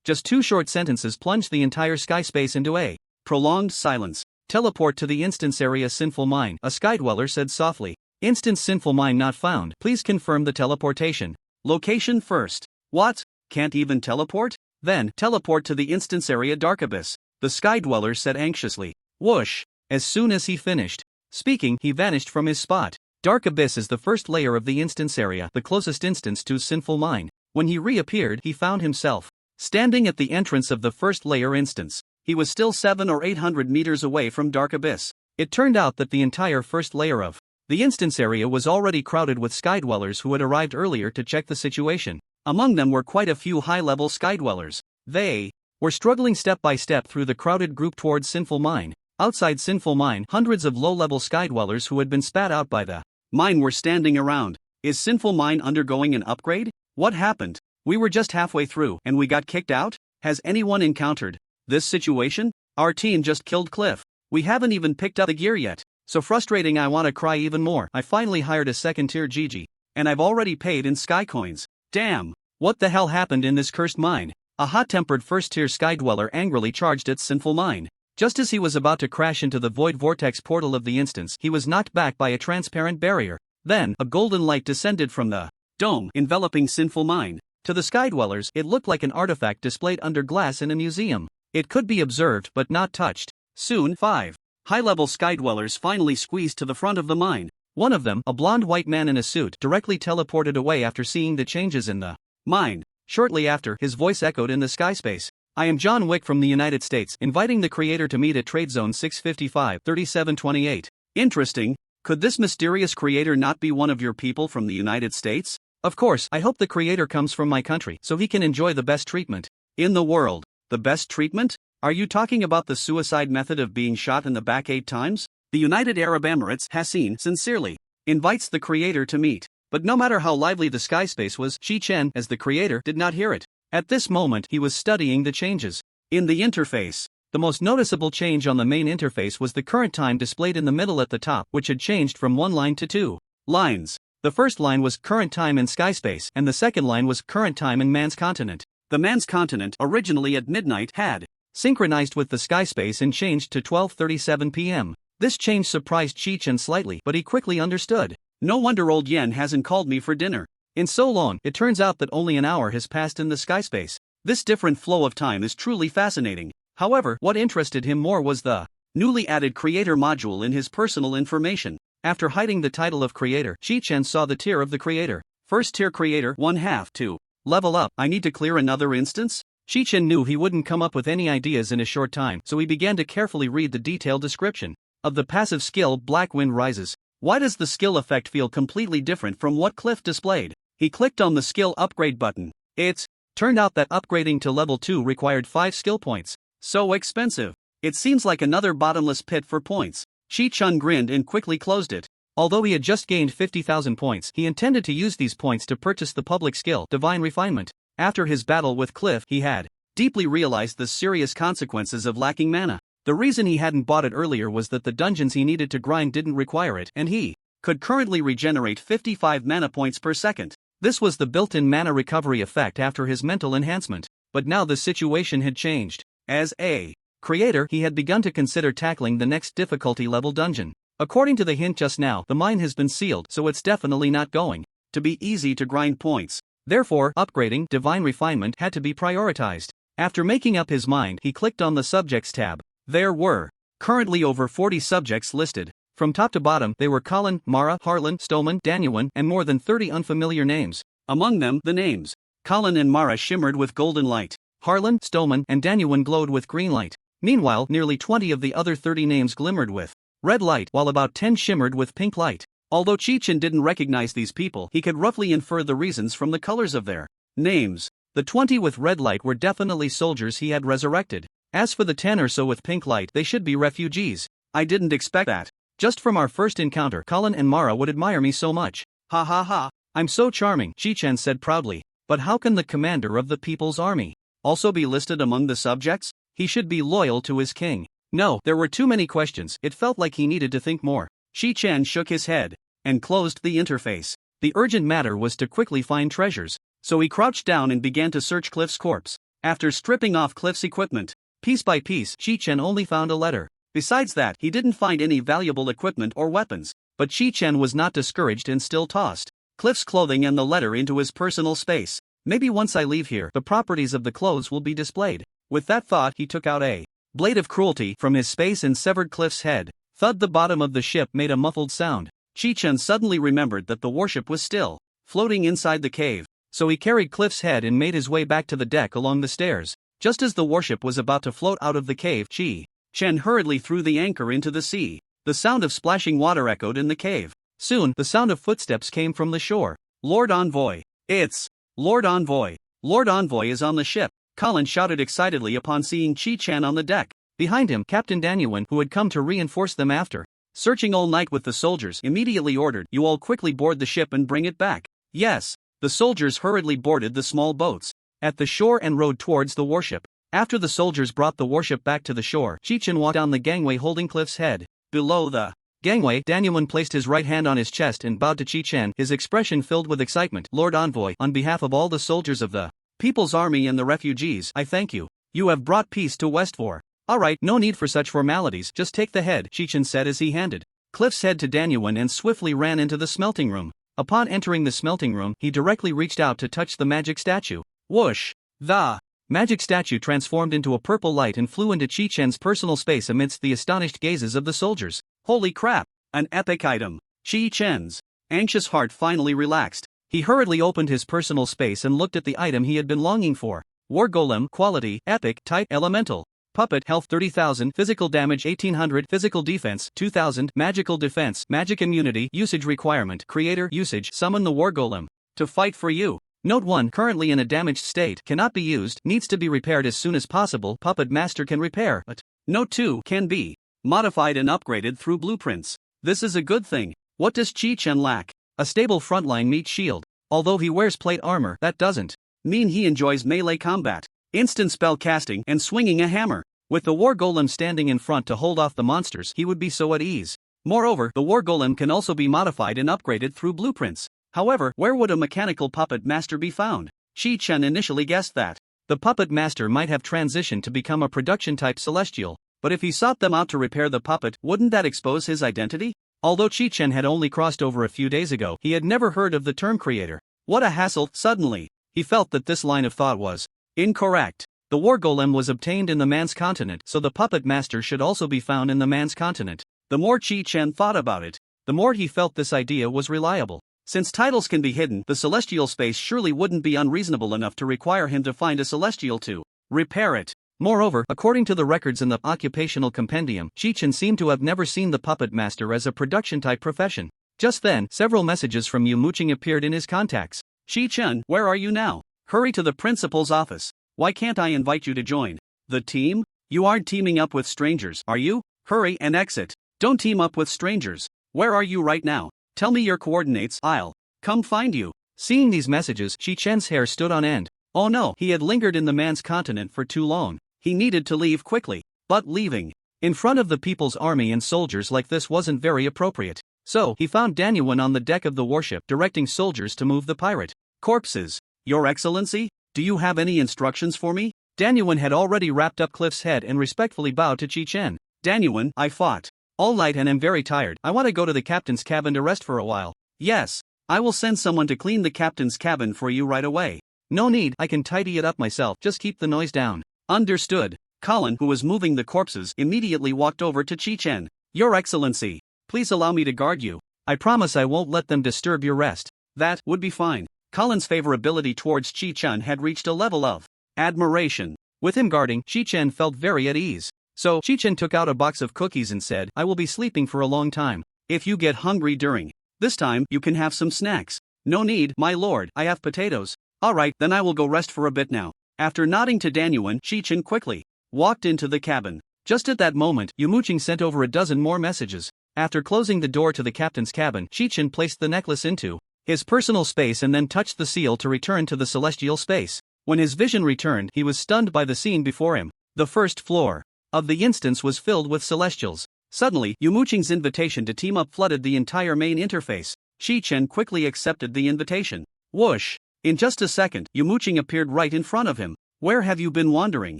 Just 2 short sentences plunged the entire sky space into a prolonged silence. Teleport to the instance area Sinful Mine, a skydweller said softly. Instance Sinful Mine not found. Please confirm the teleportation location first. What? Can't even teleport? Then, teleport to the instance area Dark Abyss, the skydweller said anxiously. Whoosh! As soon as he finished speaking, he vanished from his spot. Dark Abyss is the first layer of the instance area, the closest instance to Sinful Mine. When he reappeared, he found himself standing at the entrance of the first layer instance. He was still 700 or 800 meters away from Dark Abyss. It turned out that the entire first layer of the instance area was already crowded with skydwellers who had arrived earlier to check the situation. Among them were quite a few high-level skydwellers. They were struggling step by step through the crowded group towards Sinful Mine. Outside Sinful Mine, hundreds of low-level skydwellers who had been spat out by the mine were standing around. Is Sinful Mine undergoing an upgrade? What happened? We were just halfway through and we got kicked out? Has anyone encountered this situation? Our team just killed Cliff. We haven't even picked up the gear yet. So frustrating, I want to cry even more. I finally hired a second-tier Gigi, and I've already paid in sky coins. Damn! What the hell happened in this cursed mine? A hot-tempered first-tier skydweller angrily charged at Sinful Mine. Just as he was about to crash into the void vortex portal of the instance, he was knocked back by a transparent barrier. Then, a golden light descended from the dome, enveloping Sinful Mine. To the skydwellers, it looked like an artifact displayed under glass in a museum. It could be observed but not touched. Soon, 5 high-level skydwellers finally squeezed to the front of the mine. One of them, a blonde white man in a suit, directly teleported away after seeing the changes in the mine. Shortly after, his voice echoed in the sky space. I am John Wick from the United States, inviting the creator to meet at Trade Zone 655-3728. Interesting. Could this mysterious creator not be one of your people from the United States? Of course, I hope the creator comes from my country so he can enjoy the best treatment in the world. The best treatment? Are you talking about the suicide method of being shot in the back 8 times? The United Arab Emirates, Hassan, sincerely invites the creator to meet. But no matter how lively the sky space was, Chi-Chen, as the creator, did not hear it. At this moment, he was studying the changes in the interface. The most noticeable change on the main interface was the current time displayed in the middle at the top, which had changed from 1 line to 2 lines. The first line was current time in sky space, and the second line was current time in Man's Continent. The Man's Continent, originally at midnight, had synchronized with the sky space and changed to 12:37 p.m. This change surprised Chi-Chen slightly, but he quickly understood. No wonder old Yen hasn't called me for dinner in so long. It turns out that only an hour has passed in the sky space. This different flow of time is truly fascinating. However, what interested him more was the newly added creator module in his personal information. After hiding the title of creator, Chi-Chen saw the tier of the creator. First tier creator 1/2 2. Level up, I need to clear another instance? Chi-Chen knew he wouldn't come up with any ideas in a short time, so he began to carefully read the detailed description of the passive skill Black Wind Rises. Why does the skill effect feel completely different from what Cliff displayed? He clicked on the skill upgrade button. It's turned out that upgrading to level 2 required 5 skill points. So expensive. It seems like another bottomless pit for points. Chi-Chen grinned and quickly closed it. Although he had just gained 50,000 points, he intended to use these points to purchase the public skill Divine Refinement. After his battle with Cliff, he had deeply realized the serious consequences of lacking mana. The reason he hadn't bought it earlier was that the dungeons he needed to grind didn't require it, and he could currently regenerate 55 mana points per second. This was the built-in mana recovery effect after his mental enhancement. But now the situation had changed. As a creator, he had begun to consider tackling the next difficulty level dungeon. According to the hint just now, the mine has been sealed, so it's definitely not going to be easy to grind points. Therefore, upgrading Divine Refinement had to be prioritized. After making up his mind, he clicked on the Subjects tab. There were currently over 40 subjects listed. From top to bottom, they were Colin, Mara, Harlan, Stoneman, Danyuan, and more than 30 unfamiliar names. Among them, the names Colin and Mara shimmered with golden light. Harlan, Stoneman, and Danyuan glowed with green light. Meanwhile, nearly 20 of the other 30 names glimmered with red light, while about 10 shimmered with pink light. Although Chi-Chen didn't recognize these people, he could roughly infer the reasons from the colors of their names. The 20 with red light were definitely soldiers he had resurrected. As for the 10 or so with pink light, they should be refugees. I didn't expect that. Just from our first encounter, Colin and Mara would admire me so much. Ha ha ha. I'm so charming, Chi-Chen said proudly. But how can the commander of the People's Army also be listed among the subjects? He should be loyal to his king. No, there were too many questions. It felt like he needed to think more. Chi-Chen shook his head and closed the interface. The urgent matter was to quickly find treasures. So he crouched down and began to search Cliff's corpse. After stripping off Cliff's equipment, piece by piece, Chi-Chen only found a letter. Besides that, he didn't find any valuable equipment or weapons. But Chi-Chen was not discouraged and still tossed Cliff's clothing and the letter into his personal space. Maybe once I leave here, the properties of the clothes will be displayed. With that thought, he took out a blade of cruelty from his space and severed Cliff's head. Thud! The bottom of the ship made a muffled sound. Chi-Chen suddenly remembered that the warship was still floating inside the cave. So he carried Cliff's head and made his way back to the deck along the stairs. Just as the warship was about to float out of the cave, Chi-Chen hurriedly threw the anchor into the sea. The sound of splashing water echoed in the cave. Soon, the sound of footsteps came from the shore. Lord Envoy. It's Lord Envoy. Lord Envoy is on the ship, Colin shouted excitedly upon seeing Chi-Chen on the deck. Behind him, Captain Danyuan, who had come to reinforce them after searching all night with the soldiers, immediately ordered, "You all quickly board the ship and bring it back." Yes. The soldiers hurriedly boarded the small boats at the shore and rowed towards the warship. After the soldiers brought the warship back to the shore, Chi-Chen walked down the gangway holding Cliff's head. Below the gangway, Danyuan placed his right hand on his chest and bowed to Chi-Chen, his expression filled with excitement. "Lord Envoy, on behalf of all the soldiers of the People's Army and the refugees, I thank you. You have brought peace to Westfor." "Alright, no need for such formalities, just take the head," Chi-Chen said as he handed Cliff's head to Danyuan and swiftly ran into the smelting room. Upon entering the smelting room, he directly reached out to touch the magic statue. Whoosh! The magic statue transformed into a purple light and flew into Chi-Chen's personal space amidst the astonished gazes of the soldiers. Holy crap! An epic item! Chi-Chen's anxious heart finally relaxed. He hurriedly opened his personal space and looked at the item he had been longing for. War Golem, quality, epic, type, elemental. Puppet, health 30,000, physical damage 1800, physical defense 2000, magical defense, magic immunity, usage requirement, creator, usage, summon the War Golem to fight for you. Note 1, currently in a damaged state, cannot be used, needs to be repaired as soon as possible. Puppet Master can repair, but Note 2, can be modified and upgraded through blueprints. This is a good thing. What does Chi-Chen lack? A stable frontline meat shield. Although he wears plate armor, that doesn't mean he enjoys melee combat, instant spell casting, and swinging a hammer. With the War Golem standing in front to hold off the monsters, he would be so at ease. Moreover, the War Golem can also be modified and upgraded through blueprints. However, where would a mechanical puppet master be found? Chi-Chen initially guessed that the puppet master might have transitioned to become a production-type celestial, but if he sought them out to repair the puppet, wouldn't that expose his identity? Although Chi-Chen had only crossed over a few days ago, he had never heard of the term creator. What a hassle! Suddenly, he felt that this line of thought was Incorrect. The war golem was obtained in the man's continent, so the puppet master should also be found in the man's continent. The more Chi-Chen thought about it, the more he felt this idea was reliable. Since titles can be hidden, the celestial space surely wouldn't be unreasonable enough to require him to find a celestial to repair it. Moreover, according to the records in the occupational compendium, Chi-Chen seemed to have never seen the puppet master as a production-type profession. Just then, several messages from Yu Muqing appeared in his contacts. Chi-Chen, where are you now? Hurry to the principal's office. Why can't I invite you to join the team? You aren't teaming up with strangers, are you? Hurry and exit. Don't team up with strangers. Where are you right now? Tell me your coordinates, I'll come find you. Seeing these messages, Chi-Chen's hair stood on end. Oh no, he had lingered in the man's continent for too long. He needed to leave quickly. But leaving in front of the people's army and soldiers like this wasn't very appropriate. So, he found Danyuan on the deck of the warship directing soldiers to move the pirate corpses. Your Excellency, do you have any instructions for me? Danyuan had already wrapped up Cliff's head and respectfully bowed to Chi-Chen. Danyuan, I fought all night and am very tired. I want to go to the captain's cabin to rest for a while. Yes, I will send someone to clean the captain's cabin for you right away. No need, I can tidy it up myself, just keep the noise down. Understood. Colin, who was moving the corpses, immediately walked over to Chi-Chen. Your Excellency, please allow me to guard you. I promise I won't let them disturb your rest. That would be fine. Colin's favorability towards Chi-Chen had reached a level of admiration. With him guarding, Chi-Chen felt very at ease. So, Chi-Chen took out a box of cookies and said, I will be sleeping for a long time. If you get hungry during this time, you can have some snacks. No need, my lord, I have potatoes. Alright, then I will go rest for a bit now. After nodding to Danyuan, Chi-Chen quickly walked into the cabin. Just at that moment, Yu Muqing sent over a dozen more messages. After closing the door to the captain's cabin, Chi-Chen placed the necklace into his personal space and then touched the seal to return to the celestial space. When his vision returned, he was stunned by the scene before him. The first floor of the instance was filled with celestials. Suddenly, Yu Muqing's invitation to team up flooded the entire main interface. Chi-Chen quickly accepted the invitation. Whoosh! In just a second, Yu Muqing appeared right in front of him. Where have you been wandering?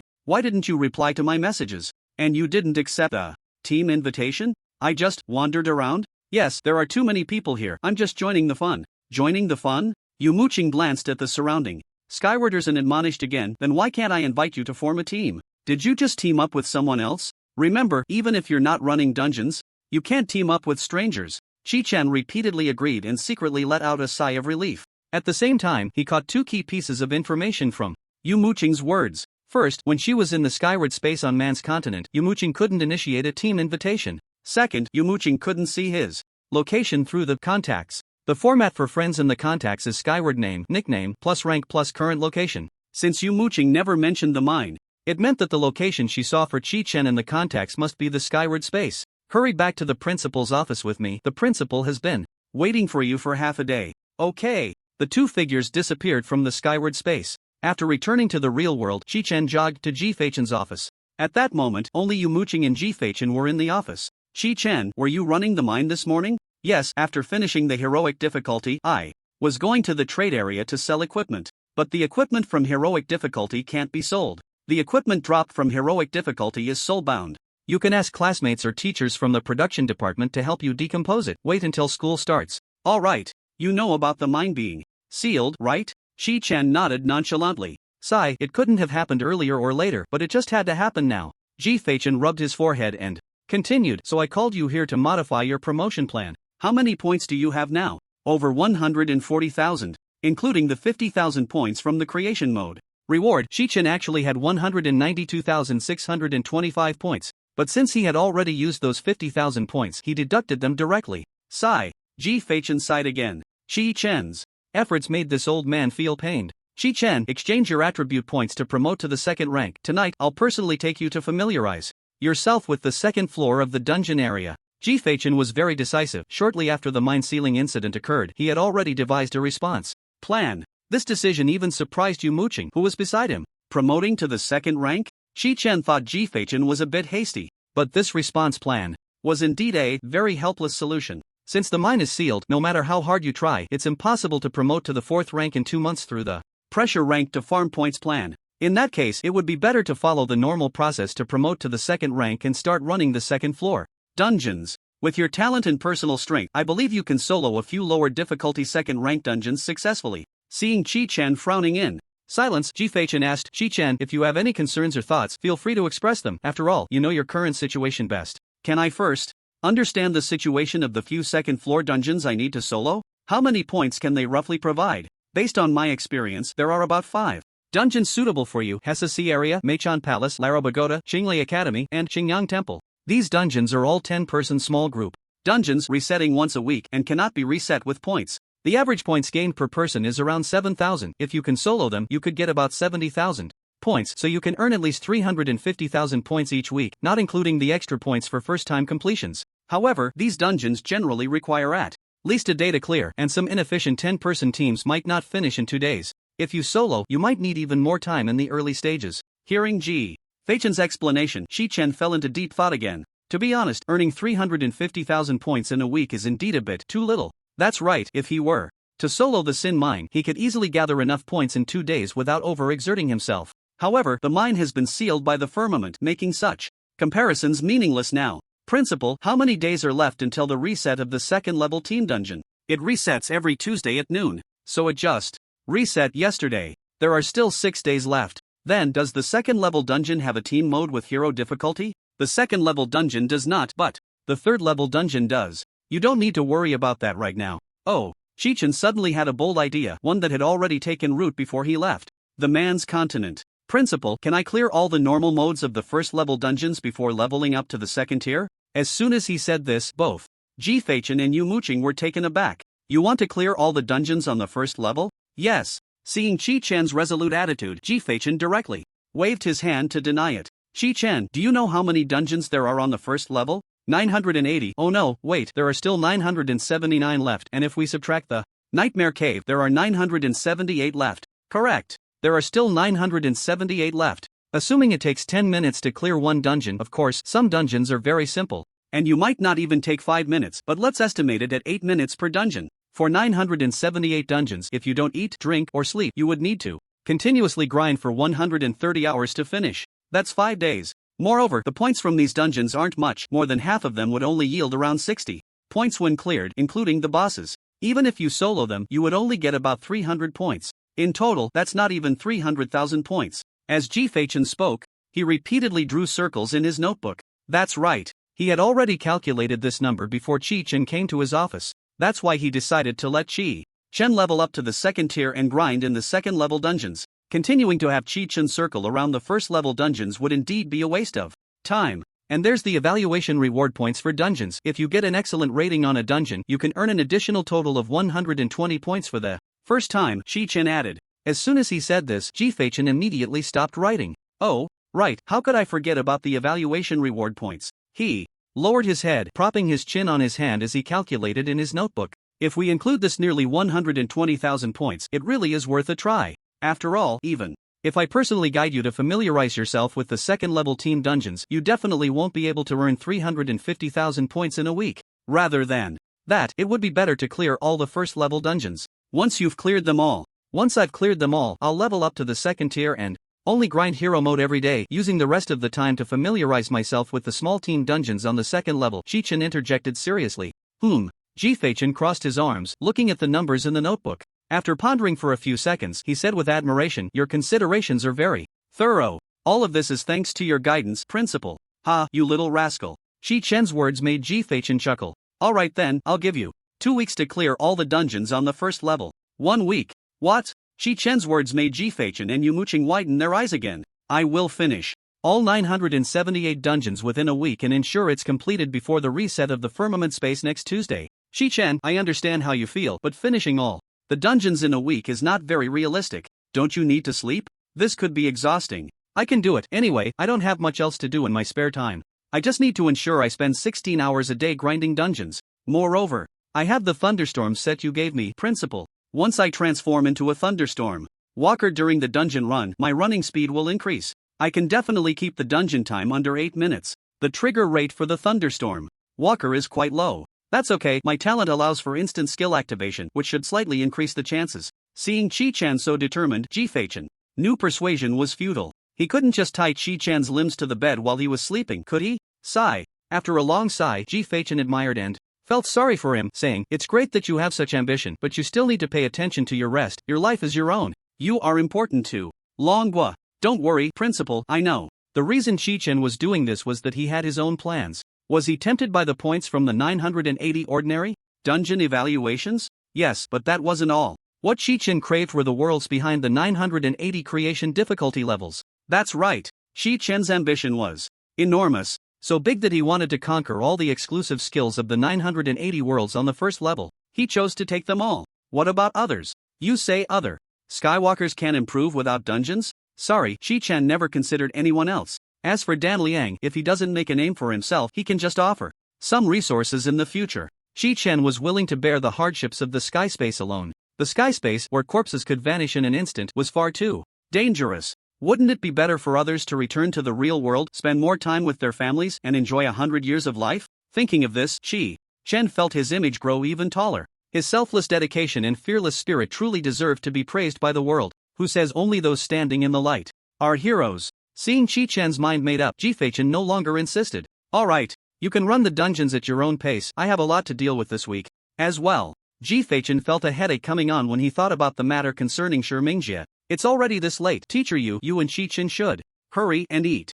Why didn't you reply to my messages? And you didn't accept a team invitation? I just wandered around? Yes, there are too many people here. I'm just joining the fun. Joining the fun? Yu Muqing glanced at the surrounding skywarders and admonished again, then why can't I invite you to form a team? Did you just team up with someone else? Remember, even if you're not running dungeons, you can't team up with strangers. Chi-Chen repeatedly agreed and secretly let out a sigh of relief. At the same time, he caught two key pieces of information from Yu Muqing's words. First, when she was in the skyward space on man's continent, Yu Muqing couldn't initiate a team invitation. Second, Yu Muqing couldn't see his location through the contacts. The format for friends in the contacts is skyward name, nickname, plus rank plus current location. Since Yu Muqing never mentioned the mine, it meant that the location she saw for Chi-Chen in the contacts must be the skyward space. Hurry back to the principal's office with me. The principal has been waiting for you for half a day. Okay. The two figures disappeared from the skyward space. After returning to the real world, Chi-Chen jogged to Chi-Chen's office. At that moment, only Yu Muqing and Chi-Chen were in the office. Chi-Chen, were you running the mine this morning? Yes, after finishing the heroic difficulty, I was going to the trade area to sell equipment. But the equipment from heroic difficulty can't be sold. The equipment dropped from heroic difficulty is soulbound. You can ask classmates or teachers from the production department to help you decompose it. Wait until school starts. Alright, you know about the mine being sealed, right? Chi-Chen nodded nonchalantly. Sigh, it couldn't have happened earlier or later, but it just had to happen now. Chi-Chen rubbed his forehead and continued, so I called you here to modify your promotion plan. How many points do you have now? Over 140,000, including the 50,000 points from the creation mode. Reward, Chi-Chen actually had 192,625 points, but since he had already used those 50,000 points, he deducted them directly. Sigh. Chi-Chen sighed again. Chi-Chen's efforts made this old man feel pained. Chi-Chen, exchange your attribute points to promote to the second rank. Tonight, I'll personally take you to familiarize yourself with the second floor of the dungeon area. Chi-Chen was very decisive. Shortly after the mine sealing incident occurred, he had already devised a response plan. This decision even surprised Yu Muqing, who was beside him. Promoting to the second rank? Chi-Chen thought Chi-Chen was a bit hasty, but this response plan was indeed a very helpless solution. Since the mine is sealed, no matter how hard you try, it's impossible to promote to the fourth rank in 2 months through the pressure rank to farm points plan. In that case, it would be better to follow the normal process to promote to the second rank and start running the second floor dungeons. With your talent and personal strength, I believe you can solo a few lower difficulty second rank dungeons successfully. Seeing Chi-Chen frowning in Silence. Chi-Chen asked Chi-Chen, if you have any concerns or thoughts, feel free to express them. After all, you know your current situation best. Can I first understand the situation of the few second floor dungeons I need to solo? How many points can they roughly provide? Based on my experience, there are about 5 dungeons suitable for you: Hessa Sea Area, Meichan Palace, Lara Pagoda, Qinglei Academy, and Qingyang Temple. These dungeons are all 10-person small group dungeons resetting once a week and cannot be reset with points. The average points gained per person is around 7,000. If you can solo them, you could get about 70,000 points, so you can earn at least 350,000 points each week, not including the extra points for first-time completions. However, these dungeons generally require at least a day to clear, and some inefficient 10-person teams might not finish in 2 days. If you solo, you might need even more time in the early stages. Hearing Chi-Chen's explanation, Chi-Chen fell into deep thought again. To be honest, earning 350,000 points in a week is indeed a bit too little. That's right, if he were to solo the Sin mine, he could easily gather enough points in 2 days without overexerting himself. However, the mine has been sealed by the firmament, making such comparisons meaningless now. Principal, how many days are left until the reset of the second-level team dungeon? It resets every Tuesday at noon, so it just reset yesterday. There are still 6 days left. Then, does the second-level dungeon have a team mode with hero difficulty? The second-level dungeon does not, but the third-level dungeon does. You don't need to worry about that right now. Oh, Chi-Chen suddenly had a bold idea, one that had already taken root before he left the man's continent. Principal, can I clear all the normal modes of the first-level dungeons before leveling up to the second tier? As soon as he said this, both Chi-Chen and Yu Muqing were taken aback. You want to clear all the dungeons on the first level? Yes. Seeing Chi-Chen's resolute attitude, Chi-Chen directly waved his hand to deny it. Chi-Chen, do you know how many dungeons there are on the first level? 980. Oh no, wait, there are still 979 left, and if we subtract the Nightmare Cave, there are 978 left. Correct. There are still 978 left. Assuming it takes 10 minutes to clear one dungeon, of course, some dungeons are very simple, and you might not even take 5 minutes, but let's estimate it at 8 minutes per dungeon. For 978 dungeons, if you don't eat, drink, or sleep, you would need to continuously grind for 130 hours to finish. That's 5 days. Moreover, the points from these dungeons aren't much, more than half of them would only yield around 60 points when cleared, including the bosses. Even if you solo them, you would only get about 300 points. In total, that's not even 300,000 points. As Chi-Chen spoke, he repeatedly drew circles in his notebook. That's right. He had already calculated this number before Chi-Chen came to his office. That's why he decided to let Chi-Chen level up to the second tier and grind in the second level dungeons. Continuing to have Chi-Chen circle around the first level dungeons would indeed be a waste of time. And there's the evaluation reward points for dungeons. If you get an excellent rating on a dungeon, you can earn an additional total of 120 points for the first time, Chi-Chen added. As soon as he said this, Chi-Chen immediately stopped writing. Oh, right, how could I forget about the evaluation reward points? He lowered his head, propping his chin on his hand as he calculated in his notebook. If we include this nearly 120,000 points, it really is worth a try. After all, even if I personally guide you to familiarize yourself with the second-level team dungeons, you definitely won't be able to earn 350,000 points in a week. Rather than that, it would be better to clear all the first-level dungeons. Once you've cleared them all. Once I've cleared them all, I'll level up to the second tier and only grind hero mode every day, using the rest of the time to familiarize myself with the small team dungeons on the second level. Chi-Chen interjected seriously. Chi-Chen crossed his arms, looking at the numbers in the notebook. After pondering for a few seconds, he said with admiration, your considerations are very thorough. All of this is thanks to your guidance, Principal. Ha, you little rascal. Chi-Chen's words made Chi-Chen chuckle. Alright then, I'll give you 2 weeks to clear all the dungeons on the first level. 1 week. What? Chi-Chen's words made Chi-Chen and Yu Muqing widen their eyes again. I will finish all 978 dungeons within a week and ensure it's completed before the reset of the firmament space next Tuesday. Chi-Chen, I understand how you feel, but finishing all the dungeons in a week is not very realistic. Don't you need to sleep? This could be exhausting. I can do it. Anyway, I don't have much else to do in my spare time. I just need to ensure I spend 16 hours a day grinding dungeons. Moreover, I have the thunderstorm set you gave me, Principal. Once I transform into a thunderstorm walker during the dungeon run, my running speed will increase. I can definitely keep the dungeon time under 8 minutes. The trigger rate for the thunderstorm walker is quite low. That's okay, my talent allows for instant skill activation, which should slightly increase the chances. Seeing Chi-Chen so determined, Chi-Chen knew persuasion was futile. He couldn't just tie Chi-Chan's limbs to the bed while he was sleeping, could he? Sigh. After a long sigh, Chi-Chen admired and felt sorry for him, saying, it's great that you have such ambition, but you still need to pay attention to your rest, your life is your own. You are important too. Longhua. Don't worry, principal, I know. The reason Chi-Chen was doing this was that he had his own plans. Was he tempted by the points from the 980 ordinary dungeon evaluations? Yes, but that wasn't all. What Chi-Chen craved were the worlds behind the 980 creation difficulty levels. That's right. Chi-Chen's ambition was enormous, so big that he wanted to conquer all the exclusive skills of the 980 worlds on the first level. He chose to take them all. What about others? You say other. Skywalkers can't improve without dungeons? Sorry, Chi-Chen never considered anyone else. As for Dan Liang, if he doesn't make a name for himself, he can just offer some resources in the future. Chi-Chen was willing to bear the hardships of the sky space alone. The sky space, where corpses could vanish in an instant, was far too dangerous. Wouldn't it be better for others to return to the real world, spend more time with their families, and enjoy 100 years of life? Thinking of this, Chi-Chen felt his image grow even taller. His selfless dedication and fearless spirit truly deserved to be praised by the world, who says only those standing in the light are heroes. Seeing Chi-Chen's mind made up, Chi-Chen no longer insisted. Alright, you can run the dungeons at your own pace, I have a lot to deal with this week. As well. Chi-Chen felt a headache coming on when he thought about the matter concerning Mingxia. It's already this late. Teacher, you and Chi-Chen should hurry and eat.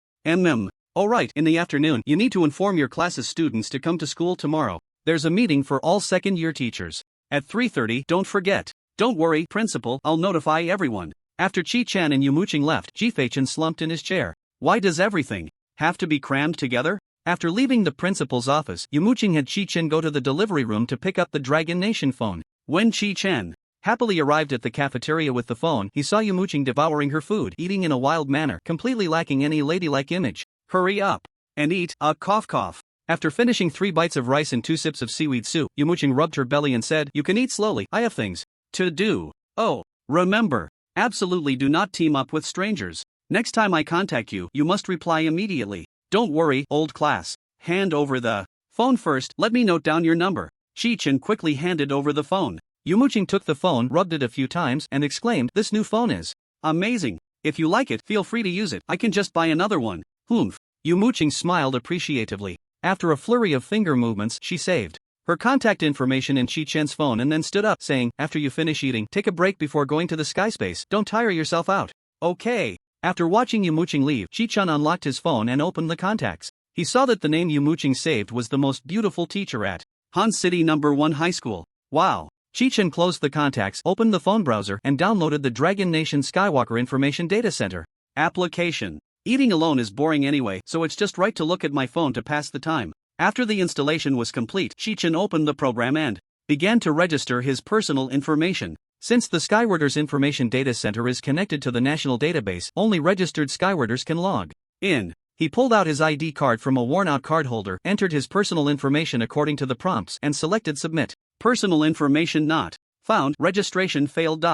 Alright, in the afternoon, you need to inform your class's students to come to school tomorrow. There's a meeting for all second-year teachers. At 3:30, don't forget. Don't worry, principal, I'll notify everyone. After Chi-Chen and Yumuching left, Chi-Chen slumped in his chair. Why does everything have to be crammed together? After leaving the principal's office, Yumuching had Chi-Chen go to the delivery room to pick up the Dragon Nation phone. When Chi-Chen happily arrived at the cafeteria with the phone, he saw Yumuching devouring her food, eating in a wild manner, completely lacking any ladylike image. Hurry up and eat, cough. After finishing 3 bites of rice and 2 sips of seaweed soup, Yumuching rubbed her belly and said, You can eat slowly, I have things to do. Oh, remember, absolutely do not team up with strangers. Next time I contact you, you must reply immediately. Don't worry, old class. Hand over the phone first, let me note down your number. Chi-Chen quickly handed over the phone. Yumuching took the phone, rubbed it a few times, and exclaimed, This new phone is amazing. If you like it, feel free to use it. I can just buy another one. Humph. Yumuching smiled appreciatively. After a flurry of finger movements, she saved her contact information in Chi-Chen's phone and then stood up, saying, After you finish eating, take a break before going to the sky space. Don't tire yourself out. Okay. After watching Yumuching leave, Chi-Chen unlocked his phone and opened the contacts. He saw that the name Yumuching saved was the most beautiful teacher at Han City No. 1 High School. Wow. Chi-Chen closed the contacts, opened the phone browser, and downloaded the Dragon Nation Skywalker Information Data Center application. Eating alone is boring anyway, so it's just right to look at my phone to pass the time. After the installation was complete, Chi-Chen opened the program and began to register his personal information. Since the Skywarders Information Data Center is connected to the national database, only registered Skywarders can log in. He pulled out his ID card from a worn-out card holder, entered his personal information according to the prompts, and selected Submit. Personal information not found. Registration failed.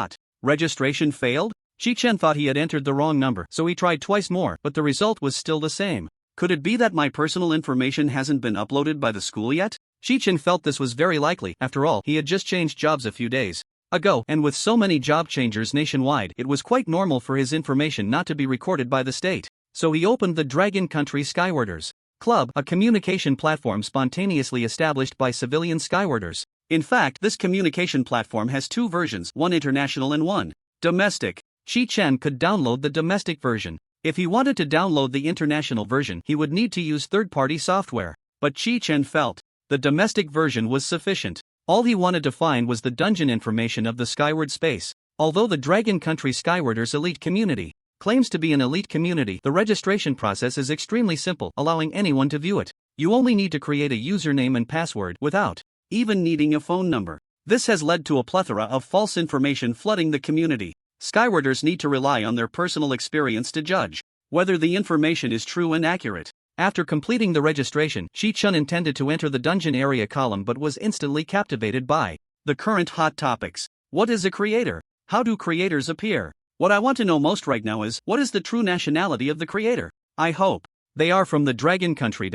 Registration failed? Chi-Chen thought he had entered the wrong number, so he tried twice more, but the result was still the same. Could it be that my personal information hasn't been uploaded by the school yet? Chi-Chen felt this was very likely. After all, he had just changed jobs a few days ago, and with so many job changers nationwide, it was quite normal for his information not to be recorded by the state. So he opened the Dragon Country Skywarders Club, a communication platform spontaneously established by civilian Skywarders. In fact, this communication platform has 2 versions, one international and one domestic. Chi-Chen could download the domestic version. If he wanted to download the international version, he would need to use third-party software. But Chi-Chen felt the domestic version was sufficient. All he wanted to find was the dungeon information of the Skyward space. Although the Dragon Country Skywarders Elite Community claims to be an elite community, the registration process is extremely simple, allowing anyone to view it. You only need to create a username and password without even needing a phone number. This has led to a plethora of false information flooding the community. Skywarders need to rely on their personal experience to judge whether the information is true and accurate. After completing the registration, Chi-Chen intended to enter the dungeon area column but was instantly captivated by the current hot topics. What is a creator? How do creators appear? What I want to know most right now is, what is the true nationality of the creator? I hope they are from the Dragon Country.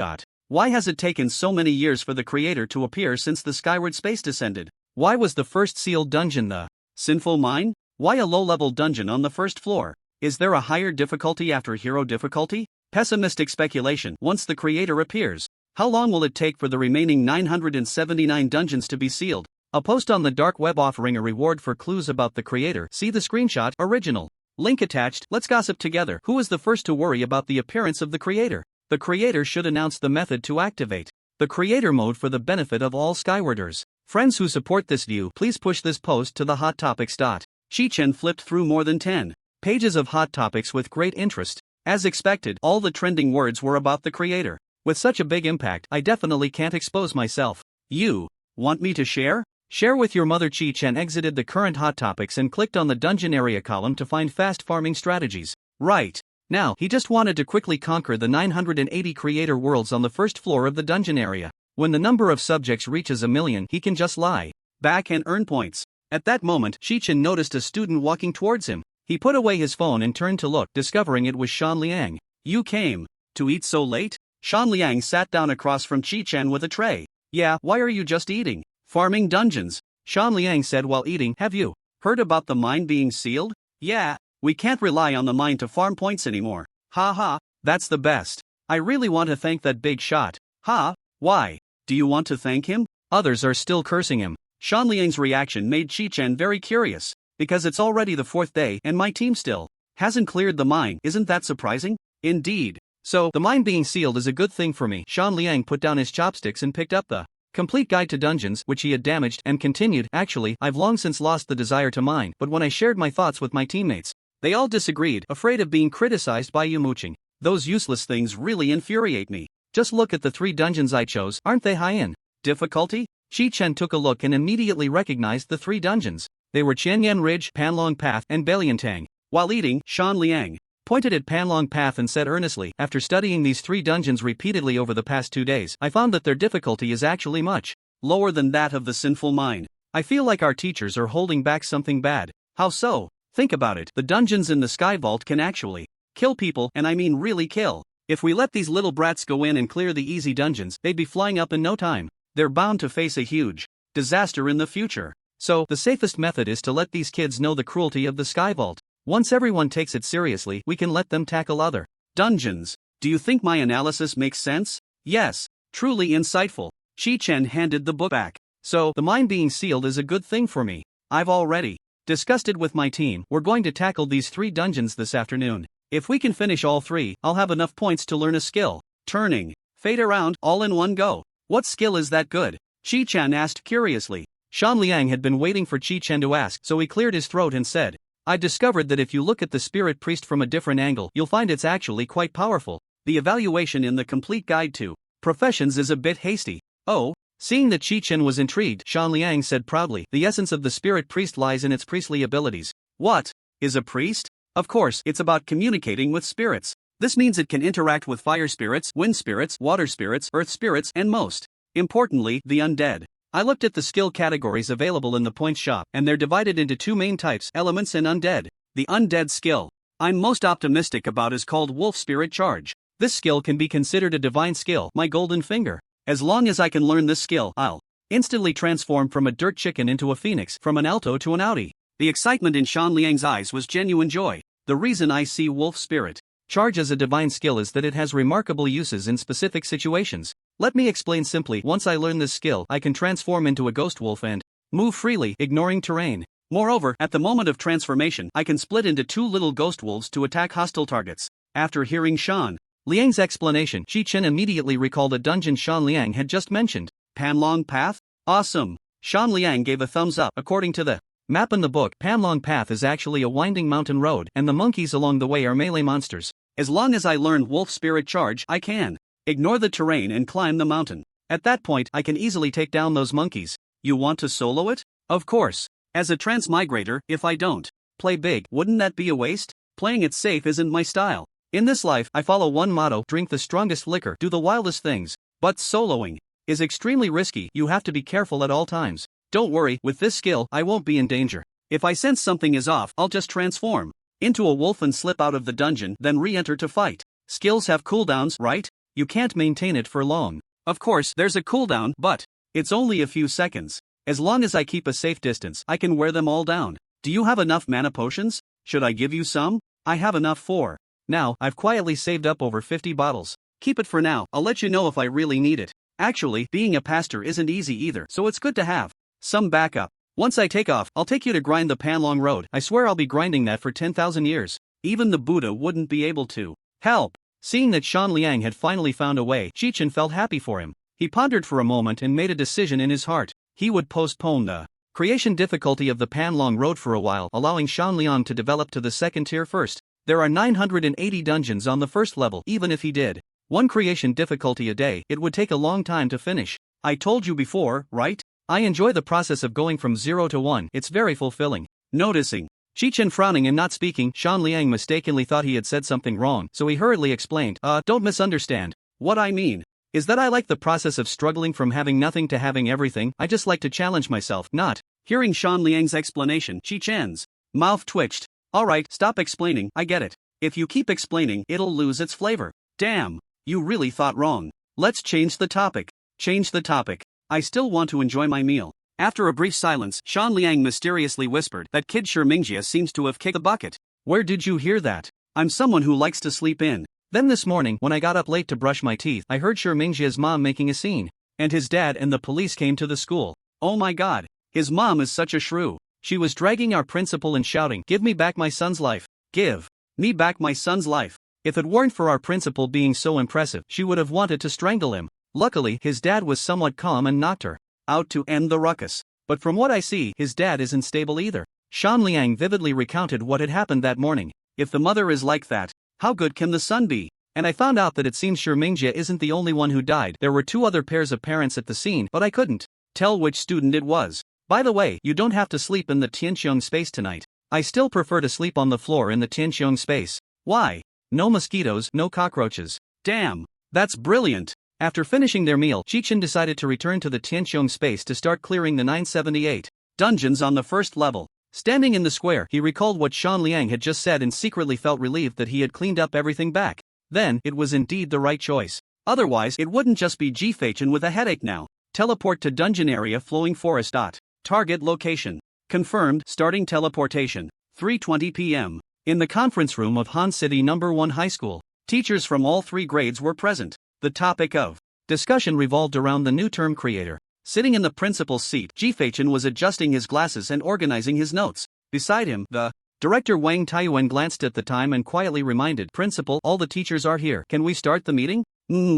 Why has it taken so many years for the creator to appear since the Skyward space descended? Why was the first sealed dungeon the Sinful Mine? Why a low-level dungeon on the first floor? Is there a higher difficulty after hero difficulty? Pessimistic speculation. Once the creator appears, how long will it take for the remaining 979 dungeons to be sealed? A post on the dark web offering a reward for clues about the creator. See the screenshot, original. Link attached. Let's gossip together. Who is the first to worry about the appearance of the creator? The creator should announce the method to activate the creator mode for the benefit of all Skywarders. Friends who support this view, please push this post to the Hot Topics. Chi-Chen flipped through more than 10 pages of Hot Topics with great interest. As expected, all the trending words were about the creator. With such a big impact, I definitely can't expose myself. You want me to share? Share with your mother. Chi-Chen exited the current Hot Topics and clicked on the dungeon area column to find fast farming strategies. Right now, he just wanted to quickly conquer the 980 creator worlds on the first floor of the dungeon area. When the number of subjects reaches 1 million, he can just lie back and earn points. At that moment, Chi-Chen noticed a student walking towards him. He put away his phone and turned to look, discovering it was Shan Liang. You came to eat so late? Shan Liang sat down across from Chi-Chen with a tray. Yeah, why are you just eating? Farming dungeons, Shan Liang said while eating. Have you heard about the mine being sealed? Yeah, we can't rely on the mine to farm points anymore. Ha, that's the best. I really want to thank that big shot. Ha, why? Do you want to thank him? Others are still cursing him. Shan Liang's reaction made Chi-Chen very curious. Because it's already the 4th day and my team still hasn't cleared the mine. Isn't that surprising? Indeed. So, the mine being sealed is a good thing for me. Shan Liang put down his chopsticks and picked up the Complete Guide to Dungeons, which he had damaged, and continued. Actually, I've long since lost the desire to mine, but when I shared my thoughts with my teammates, they all disagreed, afraid of being criticized by you mooching. Those useless things really infuriate me. Just look at the 3 dungeons I chose, aren't they high in difficulty? Chi-Chen took a look and immediately recognized the 3 dungeons. They were Qianyan Ridge, Panlong Path, and Baliantang. While eating, Shan Liang pointed at Panlong Path and said earnestly, after studying these 3 dungeons repeatedly over the past 2 days, I found that their difficulty is actually much lower than that of the sinful mine. I feel like our teachers are holding back something bad. How so? Think about it. The dungeons in the Sky Vault can actually kill people, and I mean really kill. If we let these little brats go in and clear the easy dungeons, they'd be flying up in no time. They're bound to face a huge disaster in the future. So, the safest method is to let these kids know the cruelty of the Sky Vault. Once everyone takes it seriously, we can let them tackle other dungeons. Do you think my analysis makes sense? Yes, truly insightful. Chi-Chen handed the book back. So, the mine being sealed is a good thing for me. I've already discussed it with my team. We're going to tackle these 3 dungeons this afternoon. If we can finish all 3, I'll have enough points to learn a skill. Turning fate around, all in one go. What skill is that good? Chi-Chen asked curiously. Shan Liang had been waiting for Chi-Chen to ask, so he cleared his throat and said, I discovered that if you look at the spirit priest from a different angle, you'll find it's actually quite powerful. The evaluation in the Complete Guide to Professions is a bit hasty. Oh, seeing that Chi-Chen was intrigued, Shan Liang said proudly, the essence of the spirit priest lies in its priestly abilities. What is a priest? Of course, it's about communicating with spirits. This means it can interact with fire spirits, wind spirits, water spirits, earth spirits, and most importantly, the undead. I looked at the skill categories available in the points shop, and they're divided into 2 main types, elements and undead. The undead skill I'm most optimistic about is called Wolf Spirit Charge. This skill can be considered a divine skill, my golden finger. As long as I can learn this skill, I'll instantly transform from a dirt chicken into a phoenix, from an alto to an Audi. The excitement in Shan Liang's eyes was genuine joy. The reason I see Wolf Spirit Charge as a divine skill is that it has remarkable uses in specific situations. Let me explain simply. Once I learn this skill, I can transform into a ghost wolf and move freely, ignoring terrain. Moreover, at the moment of transformation, I can split into 2 little ghost wolves to attack hostile targets. After hearing Shan Liang's explanation, Chi-Chen immediately recalled a dungeon Shan Liang had just mentioned. Panlong Path? Awesome! Shan Liang gave a thumbs up. According to the map in the book, Panlong Path is actually a winding mountain road, and the monkeys along the way are melee monsters. As long as I learn Wolf Spirit Charge, I can ignore the terrain and climb the mountain. At that point, I can easily take down those monkeys. You want to solo it? Of course. As a transmigrator, if I don't play big, wouldn't that be a waste? Playing it safe isn't my style. In this life, I follow one motto: drink the strongest liquor, do the wildest things. But soloing is extremely risky. You have to be careful at all times. Don't worry, with this skill, I won't be in danger. If I sense something is off, I'll just transform into a wolf and slip out of the dungeon, then re-enter to fight. Skills have cooldowns, right? You can't maintain it for long. Of course, there's a cooldown, but it's only a few seconds. As long as I keep a safe distance, I can wear them all down. Do you have enough mana potions? Should I give you some? I have enough for now. I've quietly saved up over 50 bottles. Keep it for now, I'll let you know if I really need it. Actually, being a pastor isn't easy either, so it's good to have some backup. Once I take off, I'll take you to grind the Panlong Road. I swear I'll be grinding that for 10,000 years. Even the Buddha wouldn't be able to. Help! Seeing that Shan Liang had finally found a way, Chi-Chen felt happy for him. He pondered for a moment and made a decision in his heart. He would postpone the creation difficulty of the Panlong Road for a while, allowing Shan Liang to develop to the second tier first. There are 980 dungeons on the first level. Even if he did one creation difficulty a day, it would take a long time to finish. I told you before, right? I enjoy the process of going from 0 to 1, it's very fulfilling. Noticing Chi-Chen frowning and not speaking, Shan Liang mistakenly thought he had said something wrong, so he hurriedly explained, don't misunderstand. What I mean is that I like the process of struggling from having nothing to having everything. I just like to challenge myself, not. Hearing Shan Liang's explanation, Chi-Chen's mouth twitched. Alright, stop explaining, I get it. If you keep explaining, it'll lose its flavor. Damn, you really thought wrong. Let's change the topic. Change the topic. I still want to enjoy my meal. After a brief silence, Shan Liang mysteriously whispered that kid Mingxia seems to have kicked the bucket. Where did you hear that? I'm someone who likes to sleep in. Then this morning, when I got up late to brush my teeth, I heard Mingxia's mom making a scene. And his dad and the police came to the school. Oh my god. His mom is such a shrew. She was dragging our principal and shouting, "Give me back my son's life. Give me back my son's life." If it weren't for our principal being so impressive, she would have wanted to strangle him. Luckily, his dad was somewhat calm and knocked her out to end the ruckus. But from what I see, his dad isn't stable either. Shan Liang vividly recounted what had happened that morning. If the mother is like that, how good can the son be? And I found out that it seems Mingxia isn't the only one who died. There were 2 other pairs of parents at the scene, but I couldn't tell which student it was. By the way, you don't have to sleep in the Tianqiong space tonight. I still prefer to sleep on the floor in the Tianqiong space. Why? No mosquitoes, no cockroaches. Damn, that's brilliant. After finishing their meal, Chi-Chen decided to return to the Tianqiong space to start clearing the 978 dungeons on the first level. Standing in the square, he recalled what Shan Liang had just said and secretly felt relieved that he had cleaned up everything back. Then, it was indeed the right choice. Otherwise, it wouldn't just be Chi-Chen with a headache now. Teleport to dungeon area flowing forest. Target location confirmed. Starting teleportation. 3:20 p.m. In the conference room of Han City No. 1 High School, teachers from all 3 grades were present. The topic of discussion revolved around the new term creator. Sitting in the principal's seat, Chi-Chen was adjusting his glasses and organizing his notes. Beside him, the director Wang Taiyuan glanced at the time and quietly reminded, "Principal, all the teachers are here. Can we start the meeting?"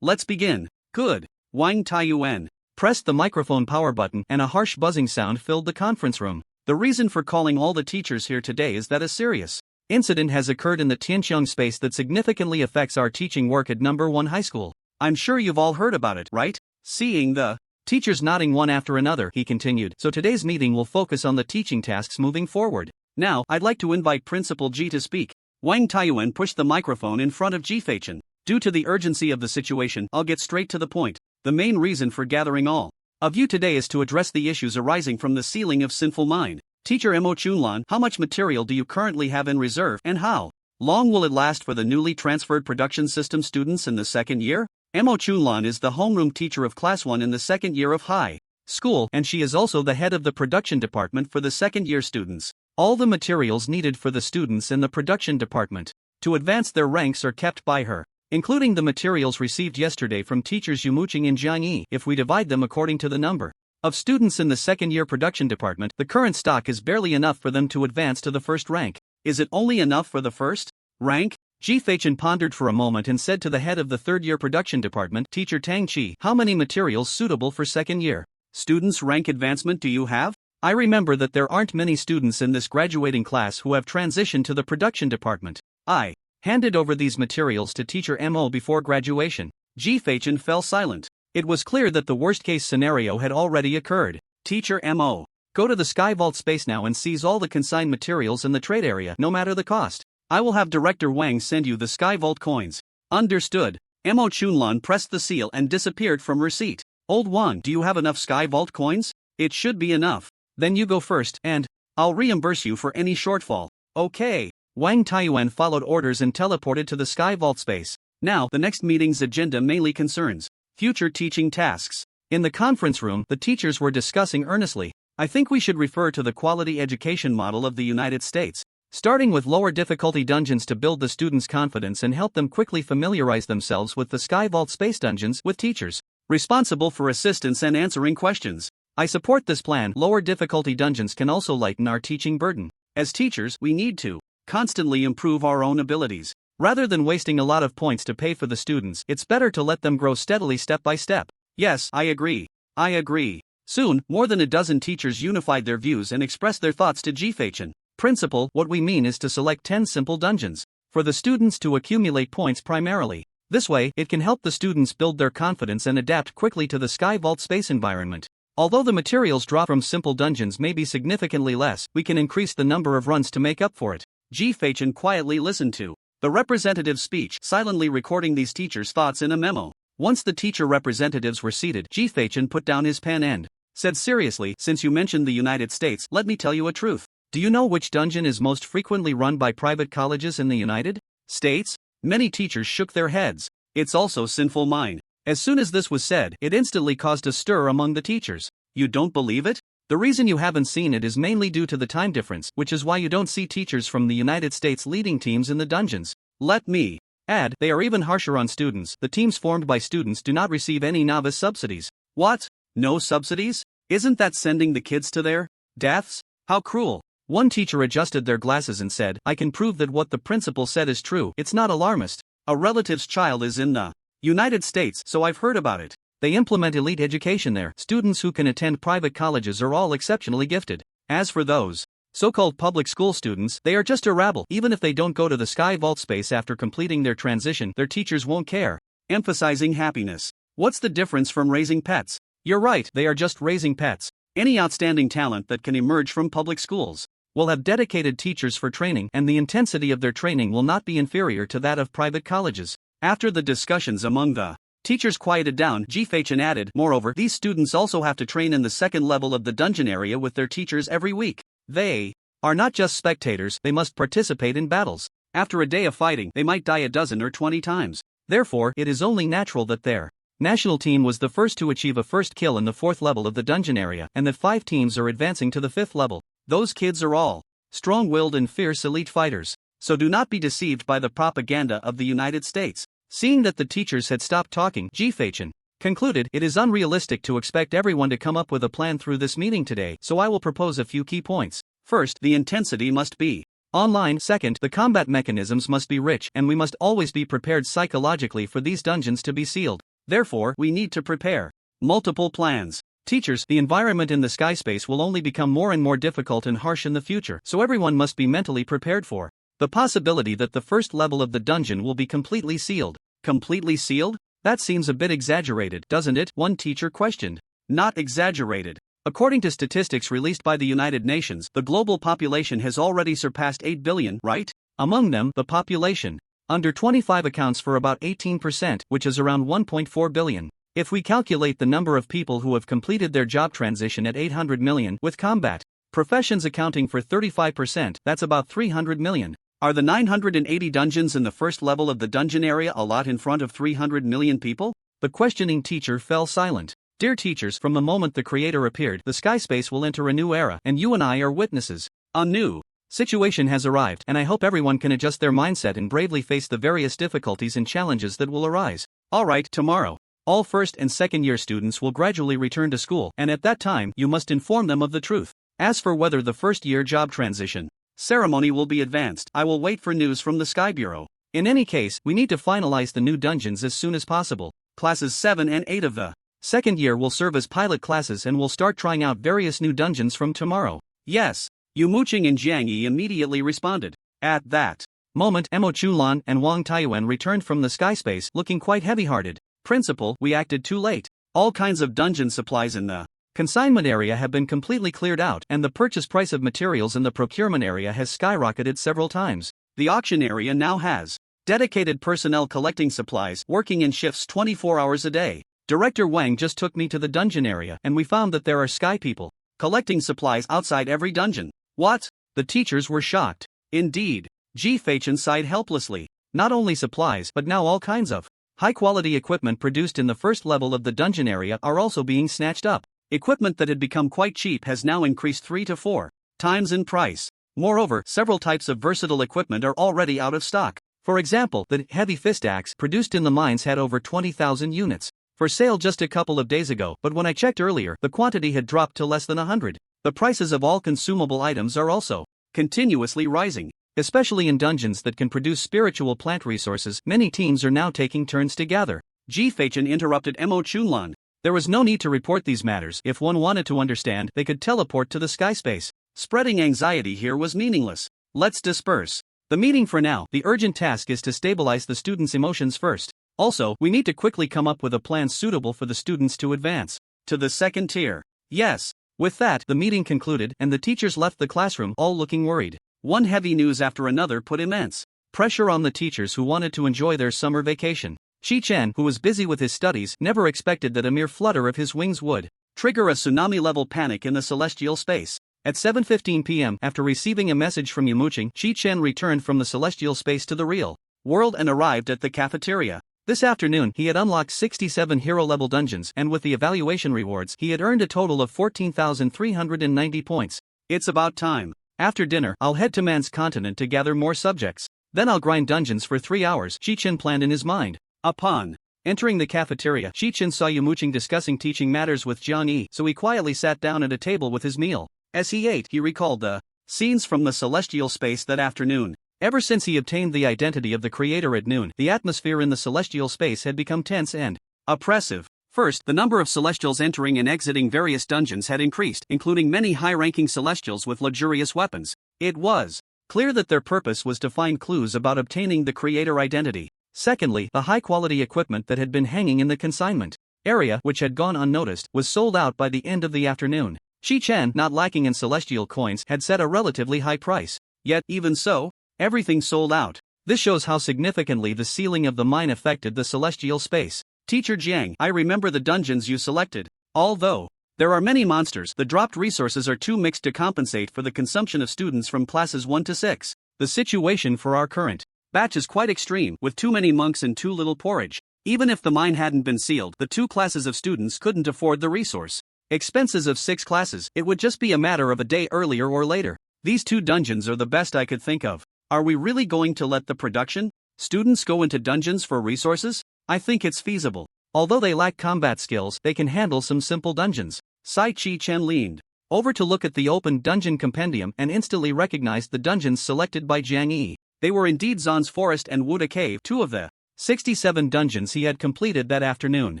Let's begin." Good. Wang Taiyuan pressed the microphone power button and a harsh buzzing sound filled the conference room. The reason for calling all the teachers here today is that a serious incident has occurred in the Tianqiong space that significantly affects our teaching work at No. 1 High School. I'm sure you've all heard about it, right? Seeing the teachers nodding one after another, he continued, so today's meeting will focus on the teaching tasks moving forward. Now, I'd like to invite Principal Ji to speak. Wang Taiyuan pushed the microphone in front of Chi-Chen. Due to the urgency of the situation, I'll get straight to the point. The main reason for gathering all of you today is to address the issues arising from the sealing of Sinful Mind. Teacher Mo Chunlan, how much material do you currently have in reserve and how long will it last for the newly transferred production system students in the second year? Mo Chunlan is the homeroom teacher of Class 1 in the second year of high school, and she is also the head of the production department for the second year students. All the materials needed for the students in the production department to advance their ranks are kept by her, including the materials received yesterday from teachers Yumuching and Jiangyi. If we divide them according to the number of students in the second year production department, the current stock is barely enough for them to advance to the first rank. Is it only enough for the first rank? Chi-Chen pondered for a moment and said to the head of the third year production department, Teacher Tang Chi, how many materials suitable for second year students' rank advancement do you have? I remember that there aren't many students in this graduating class who have transitioned to the production department. I handed over these materials to Teacher Mo before graduation. Chi-Chen fell silent. It was clear that the worst-case scenario had already occurred. Teacher Mo, go to the Sky Vault space now and seize all the consigned materials in the trade area, no matter the cost. I will have Director Wang send you the Sky Vault coins. Understood. Mo Chunlan pressed the seal and disappeared from her seat. Old one, do you have enough Sky Vault coins? It should be enough. Then you go first, and I'll reimburse you for any shortfall. Okay. Wang Taiyuan followed orders and teleported to the Sky Vault space. Now, the next meeting's agenda mainly concerns future teaching tasks. In the conference room, the teachers were discussing earnestly. I think we should refer to the quality education model of the United States, starting with lower difficulty dungeons to build the students' confidence and help them quickly familiarize themselves with the Sky Vault space dungeons with teachers responsible for assistance and answering questions. I support this plan. Lower difficulty dungeons can also lighten our teaching burden. As teachers, we need to constantly improve our own abilities. Rather than wasting a lot of points to pay for the students, it's better to let them grow steadily step by step. Yes, I agree. I agree. Soon, more than a dozen teachers unified their views and expressed their thoughts to Chi-Chen. Principal, what we mean is to select 10 simple dungeons for the students to accumulate points primarily. This way, it can help the students build their confidence and adapt quickly to the Sky Vault space environment. Although the materials drawn from simple dungeons may be significantly less, we can increase the number of runs to make up for it. Chi-Chen quietly listened to the representative's speech, silently recording these teachers' thoughts in a memo. Once the teacher representatives were seated, Chi-Chen put down his pen and said seriously, since you mentioned the United States, let me tell you a truth. Do you know which dungeon is most frequently run by private colleges in the United States? Many teachers shook their heads. It's also Sinful Mine. As soon as this was said, it instantly caused a stir among the teachers. You don't believe it? The reason you haven't seen it is mainly due to the time difference, which is why you don't see teachers from the United States leading teams in the dungeons. Let me add, they are even harsher on students. The teams formed by students do not receive any novice subsidies. What? No subsidies? Isn't that sending the kids to their deaths? How cruel. One teacher adjusted their glasses and said, I can prove that what the principal said is true. It's not alarmist. A relative's child is in the United States, so I've heard about it. They implement elite education there. Students who can attend private colleges are all exceptionally gifted. As for those so-called public school students, they are just a rabble. Even if they don't go to the Sky Vault space after completing their transition, their teachers won't care. Emphasizing happiness. What's the difference from raising pets? You're right, they are just raising pets. Any outstanding talent that can emerge from public schools will have dedicated teachers for training, and the intensity of their training will not be inferior to that of private colleges. After the discussions among the teachers quieted down, Chi-Chen added, moreover, these students also have to train in the second level of the dungeon area with their teachers every week. They are not just spectators, they must participate in battles. After a day of fighting, they might die a dozen or 20 times. Therefore, it is only natural that their national team was the first to achieve a first kill in the 4th level of the dungeon area, and that 5 teams are advancing to the 5th level. Those kids are all strong-willed and fierce elite fighters. So do not be deceived by the propaganda of the United States. Seeing that the teachers had stopped talking, Chi-Chen concluded, it is unrealistic to expect everyone to come up with a plan through this meeting today, so I will propose a few key points. First, the intensity must be online. Second, the combat mechanisms must be rich, and we must always be prepared psychologically for these dungeons to be sealed. Therefore, we need to prepare multiple plans. Teachers, the environment in the sky space will only become more and more difficult and harsh in the future, so everyone must be mentally prepared for the possibility that the first level of the dungeon will be completely sealed. Completely sealed? That seems a bit exaggerated, doesn't it? One teacher questioned. Not exaggerated. According to statistics released by the United Nations, the global population has already surpassed 8 billion, right? Among them, the population under 25 accounts for about 18%, which is around 1.4 billion. If we calculate the number of people who have completed their job transition at 800 million, with combat professions accounting for 35%, that's about 300 million. Are the 980 dungeons in the first level of the dungeon area a lot in front of 300 million people? The questioning teacher fell silent. Dear teachers, from the moment the creator appeared, the sky space will enter a new era, and you and I are witnesses. A new situation has arrived, and I hope everyone can adjust their mindset and bravely face the various difficulties and challenges that will arise. Alright, tomorrow all first and second year students will gradually return to school, and at that time, you must inform them of the truth. As for whether the first year job transition ceremony will be advanced, I will wait for news from the Sky Bureau. In any case, we need to finalize the new dungeons as soon as possible. Classes 7 and 8 of the second year will serve as pilot classes and will start trying out various new dungeons from tomorrow. Yes. Yu Muqing and Jiang Yi immediately responded. At that moment, Mo Chulan and Wang Taiyuan returned from the sky space, looking quite heavy-hearted. Principal, we acted too late. All kinds of dungeon supplies in the consignment area have been completely cleared out, and the purchase price of materials in the procurement area has skyrocketed several times. The auction area now has dedicated personnel collecting supplies, working in shifts 24 hours a day. Director Wang just took me to the dungeon area, and we found that there are sky people collecting supplies outside every dungeon. What? The teachers were shocked. Indeed. Chi-Chen sighed helplessly. Not only supplies, but now all kinds of high-quality equipment produced in the first level of the dungeon area are also being snatched up. Equipment that had become quite cheap has now increased 3 to 4 times in price. Moreover, several types of versatile equipment are already out of stock. For example, the heavy fist axe produced in the mines had over 20,000 units. For sale just a couple of days ago, but when I checked earlier, the quantity had dropped to less than 100. The prices of all consumable items are also continuously rising. Especially in dungeons that can produce spiritual plant resources, many teams are now taking turns to gather. Chi-Chen interrupted Mo Chunlan. There was no need to report these matters. If one wanted to understand, they could teleport to the sky space. Spreading anxiety here was meaningless. Let's disperse the meeting for now. The urgent task is to stabilize the students' emotions first. Also, we need to quickly come up with a plan suitable for the students to advance to the second tier. Yes. With that, the meeting concluded, and the teachers left the classroom, all looking worried. One heavy news after another put immense pressure on the teachers who wanted to enjoy their summer vacation. Chi-Chen, who was busy with his studies, never expected that a mere flutter of his wings would trigger a tsunami-level panic in the celestial space. At 7:15 p.m., after receiving a message from Yamuching, Chi-Chen returned from the celestial space to the real world and arrived at the cafeteria. This afternoon, he had unlocked 67 hero-level dungeons, and with the evaluation rewards, he had earned a total of 14,390 points. It's about time. After dinner, I'll head to Man's continent to gather more subjects. Then I'll grind dungeons for 3 hours, Chi-Chen planned in his mind. Upon entering the cafeteria, Chi-Chen saw Yamuching discussing teaching matters with Jiang Yi, so he quietly sat down at a table with his meal. As he ate, he recalled the scenes from the celestial space that afternoon. Ever since he obtained the identity of the creator at noon, the atmosphere in the celestial space had become tense and oppressive. First, the number of celestials entering and exiting various dungeons had increased, including many high-ranking celestials with luxurious weapons. It was clear that their purpose was to find clues about obtaining the creator identity. Secondly, the high-quality equipment that had been hanging in the consignment area, which had gone unnoticed, was sold out by the end of the afternoon. Chi-Chen, not lacking in celestial coins, had set a relatively high price. Yet, even so, everything sold out. This shows how significantly the sealing of the mine affected the celestial space. Teacher Jiang, I remember the dungeons you selected. Although there are many monsters, the dropped resources are too mixed to compensate for the consumption of students from classes 1 to 6. The situation for our current batch is quite extreme, with too many monks and too little porridge. Even if the mine hadn't been sealed, the 2 classes of students couldn't afford the resource expenses of 6 classes. It would just be a matter of a day earlier or later. These 2 dungeons are the best I could think of. Are we really going to let the production students go into dungeons for resources? I think it's feasible. Although they lack combat skills, they can handle some simple dungeons. Chi-Chen leaned over to look at the open dungeon compendium and instantly recognized the dungeons selected by Jiang Yi. They were indeed Zan's Forest and Wuda Cave, 2 of the 67 dungeons he had completed that afternoon.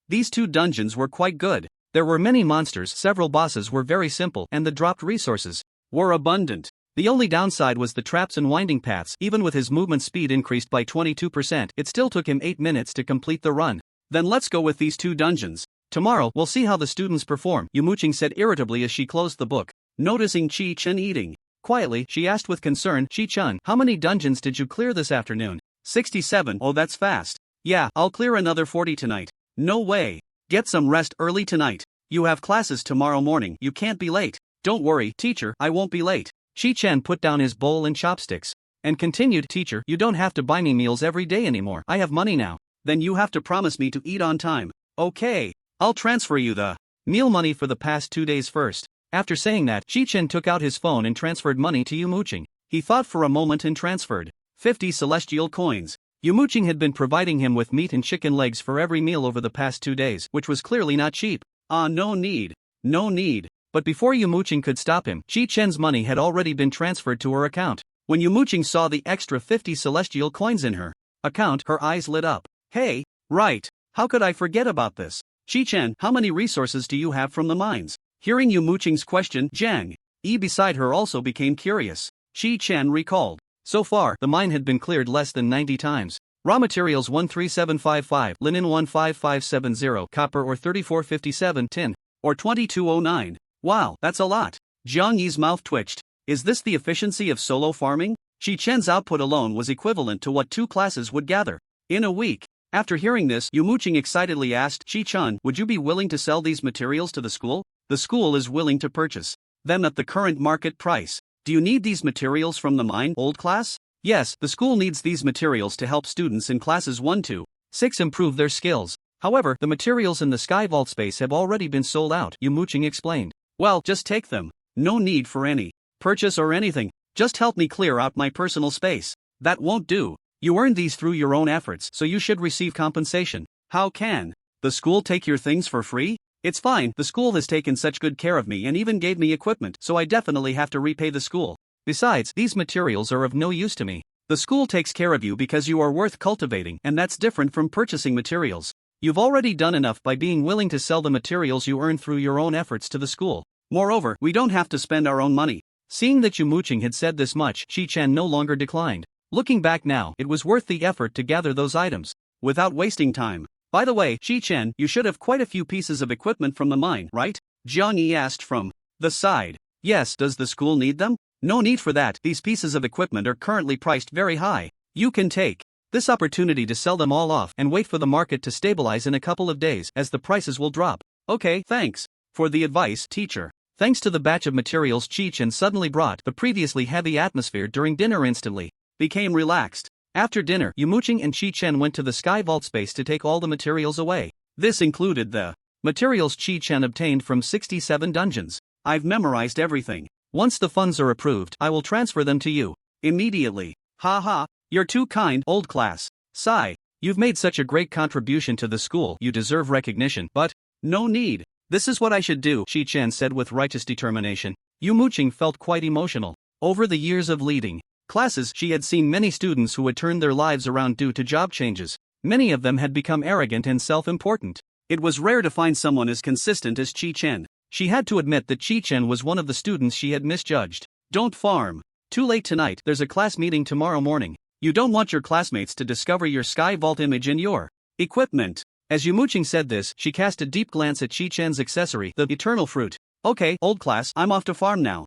These 2 dungeons were quite good. There were many monsters, several bosses were very simple, and the dropped resources were abundant. The only downside was the traps and winding paths. Even with his movement speed increased by 22%, it still took him 8 minutes to complete the run. Then let's go with these 2 dungeons. Tomorrow, we'll see how the students perform, Yamuching said irritably as she closed the book. Noticing Chi-Chen eating quietly, she asked with concern, Chi-Chen, how many dungeons did you clear this afternoon? 67, oh that's fast. Yeah, I'll clear another 40 tonight. No way. Get some rest early tonight. You have classes tomorrow morning, you can't be late. Don't worry, teacher, I won't be late. Chi-Chen put down his bowl and chopsticks and continued, teacher, you don't have to buy me meals every day anymore. I have money now. Then you have to promise me to eat on time. Okay. I'll transfer you the meal money for the past 2 days first. After saying that, Chi-Chen took out his phone and transferred money to Yamuching. He thought for a moment and transferred 50 celestial coins. Yamuching had been providing him with meat and chicken legs for every meal over the past 2 days, which was clearly not cheap. No need. No need. But before Yamuching could stop him, Chi-Chen's money had already been transferred to her account. When Yamuching saw the extra 50 celestial coins in her account, her eyes lit up. Hey, right. How could I forget about this? Chi-Chen, how many resources do you have from the mines? Hearing Yamuching's question, Jiang Yi beside her also became curious. Chi-Chen recalled. So far, the mine had been cleared less than 90 times. Raw materials 13755, linen 15570, copper or 3457, tin or 2209. Wow, that's a lot. Jiang Yi's mouth twitched. Is this the efficiency of solo farming? Chi-Chen's output alone was equivalent to what 2 classes would gather in a week. After hearing this, Yamuching excitedly asked, Chi-Chen, would you be willing to sell these materials to the school? The school is willing to purchase them at the current market price. Do you need these materials from the mine, old class? Yes, the school needs these materials to help students in classes 1 to 6 improve their skills. However, the materials in the Sky Vault space have already been sold out, Yamuching explained. Well, just take them. No need for any purchase or anything. Just help me clear out my personal space. That won't do. You earned these through your own efforts, so you should receive compensation. How can The school take your things for free? It's fine, the school has taken such good care of me and even gave me equipment, so I definitely have to repay the school. Besides, these materials are of no use to me. The school takes care of you because you are worth cultivating, and that's different from purchasing materials. You've already done enough by being willing to sell the materials you earn through your own efforts to the school. Moreover, we don't have to spend our own money. Seeing that Yumuching had said this much, Chi-Chen no longer declined. Looking back now, it was worth the effort to gather those items. Without wasting time. By the way, Chi-Chen, you should have quite a few pieces of equipment from the mine, right? Jiang Yi asked from the side. Yes, does the school need them? No need for that, these pieces of equipment are currently priced very high. You can take this opportunity to sell them all off and wait for the market to stabilize in a couple of days as the prices will drop. Okay, thanks for the advice, teacher. Thanks to the batch of materials Chi-Chen suddenly brought, the previously heavy atmosphere during dinner instantly became relaxed. After dinner, Yumuching and Chi-Chen went to the sky vault space to take all the materials away. This included the materials Chi-Chen obtained from 67 dungeons. I've memorized everything. Once the funds are approved, I will transfer them to you immediately. Haha, you're too kind, old class. Sigh, you've made such a great contribution to the school, you deserve recognition, but no need. This is what I should do, Chi-Chen said with righteous determination. Yumuching felt quite emotional. Over the years of leading classes, she had seen many students who had turned their lives around due to job changes. Many of them had become arrogant and self-important. It was rare to find someone as consistent as Chi-Chen. She had to admit that Chi-Chen was one of the students she had misjudged. Don't farm too late tonight, there's a class meeting tomorrow morning. You don't want your classmates to discover your sky vault image in your equipment. As Yumuching said this, she cast a deep glance at Chi-Chen's accessory, the eternal fruit. Okay, old class, I'm off to farm now.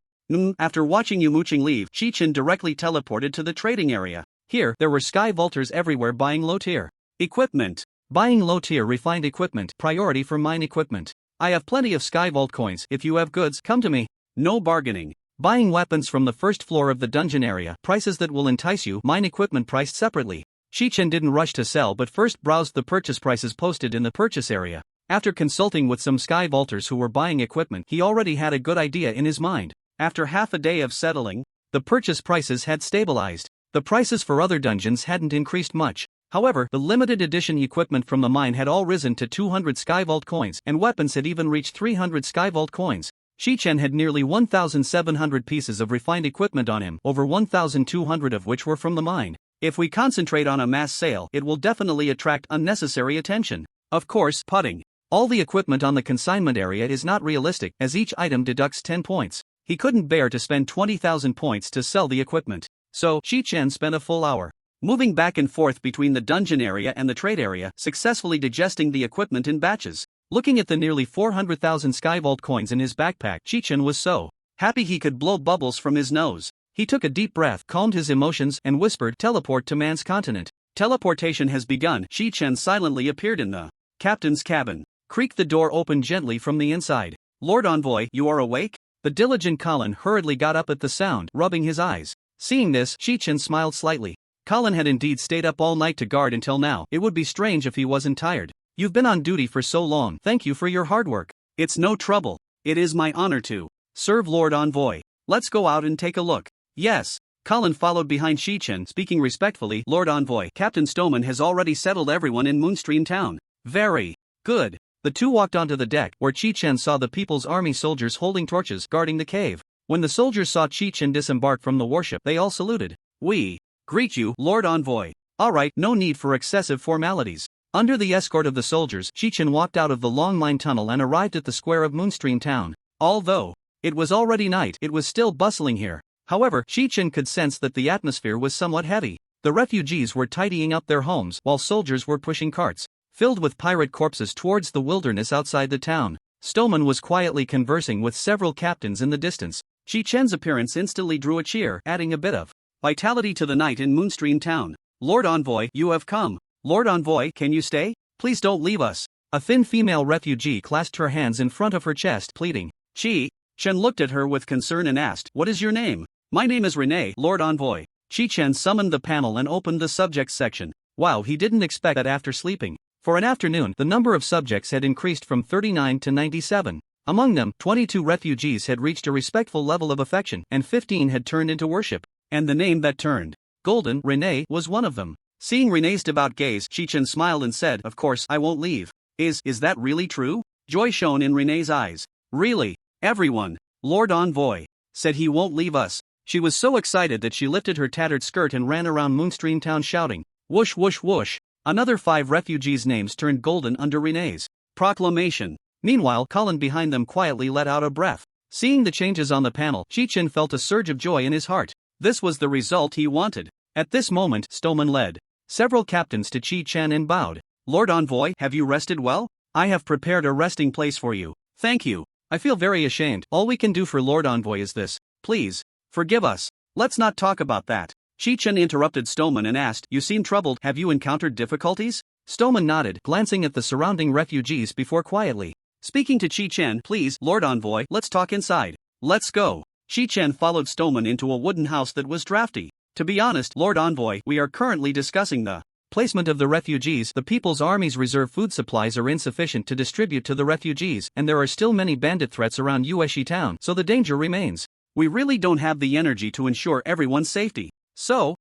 After watching Yumuching leave, Chi-Chen directly teleported to the trading area. Here, there were sky vaulters everywhere buying low-tier equipment. Buying low-tier refined equipment, priority for mine equipment. I have plenty of sky vault coins, if you have goods, come to me. No bargaining. Buying weapons from the first floor of the dungeon area, prices that will entice you, mine equipment priced separately. Chi-Chen didn't rush to sell but first browsed the purchase prices posted in the purchase area. After consulting with some sky vaulters who were buying equipment, he already had a good idea in his mind. After half a day of settling, the purchase prices had stabilized. The prices for other dungeons hadn't increased much. However, the limited edition equipment from the mine had all risen to 200 Skyvault coins, and weapons had even reached 300 Skyvault coins. Chi-Chen had nearly 1,700 pieces of refined equipment on him, over 1,200 of which were from the mine. If we concentrate on a mass sale, it will definitely attract unnecessary attention. Of course, putting all the equipment on the consignment area is not realistic, as each item deducts 10 points. He couldn't bear to spend 20,000 points to sell the equipment. So, Chi-Chen spent a full hour moving back and forth between the dungeon area and the trade area, successfully digesting the equipment in batches. Looking at the nearly 400,000 Skyvault coins in his backpack, Chi-Chen was so happy he could blow bubbles from his nose. He took a deep breath, calmed his emotions, and whispered, "Teleport to man's continent." Teleportation has begun. Chi-Chen silently appeared in the captain's cabin. Creaked the door open gently from the inside. "Lord Envoy, you are awake?" The diligent Colin hurriedly got up at the sound, rubbing his eyes. Seeing this, Chi-Chen smiled slightly. Colin had indeed stayed up all night to guard until now. It would be strange if he wasn't tired. "You've been on duty for so long. Thank you for your hard work." "It's no trouble. It is my honor to serve Lord Envoy. Let's go out and take a look." "Yes." Colin followed behind Chi-Chen, speaking respectfully. "Lord Envoy, Captain Stoneman has already settled everyone in Moonstream Town." "Very good." The two walked onto the deck, where Chi-Chen saw the People's Army soldiers holding torches, guarding the cave. When the soldiers saw Chi-Chen disembark from the warship, they all saluted. "We greet you, Lord Envoy." "Alright, no need for excessive formalities." Under the escort of the soldiers, Chi-Chen walked out of the long mine tunnel and arrived at the square of Moonstream Town. Although it was already night, it was still bustling here. However, Chi-Chen could sense that the atmosphere was somewhat heavy. The refugees were tidying up their homes, while soldiers were pushing carts filled with pirate corpses towards the wilderness outside the town. Stoneman was quietly conversing with several captains in the distance. Chi-Chen's appearance instantly drew a cheer, adding a bit of vitality to the night in Moonstream Town. "Lord Envoy, you have come. Lord Envoy, can you stay? Please don't leave us." A thin female refugee clasped her hands in front of her chest, pleading. Chi-Chen looked at her with concern and asked, "What is your name?" "My name is Renee, Lord Envoy." Chi-Chen summoned the panel and opened the subjects section. Wow, he didn't expect that after sleeping for an afternoon, the number of subjects had increased from 39 to 97. Among them, 22 refugees had reached a respectful level of affection, and 15 had turned into worship. And the name that turned golden, Renee, was one of them. Seeing Renee's devout gaze, Chi-Chen smiled and said, "Of course, I won't leave. Is that really true? Joy shone in Renee's eyes. Really? Everyone, Lord Envoy, said he won't leave us. She was so excited that she lifted her tattered skirt and ran around Moonstream Town shouting, whoosh whoosh whoosh. Another 5 refugees' names turned golden under Renee's proclamation. Meanwhile, Colin behind them quietly let out a breath. Seeing the changes on the panel, Chi-Chen felt a surge of joy in his heart. This was the result he wanted. At this moment, Stolman led several captains to Chi-Chen and bowed. Lord Envoy, have you rested well? I have prepared a resting place for you. Thank you. I feel very ashamed. All we can do for Lord Envoy is this. Please, forgive us. Let's not talk about that. Chi-Chen interrupted Stolman and asked, you seem troubled. Have you encountered difficulties? Stolman nodded, glancing at the surrounding refugees before quietly speaking to Chi-Chen. Please, Lord Envoy, let's talk inside. Let's go. Chi-Chen followed Stolman into a wooden house that was drafty. To be honest, Lord Envoy, we are currently discussing the placement of the refugees. The People's Army's reserve food supplies are insufficient to distribute to the refugees, and there are still many bandit threats around Yueshi town, so the danger remains. We really don't have the energy to ensure everyone's safety. So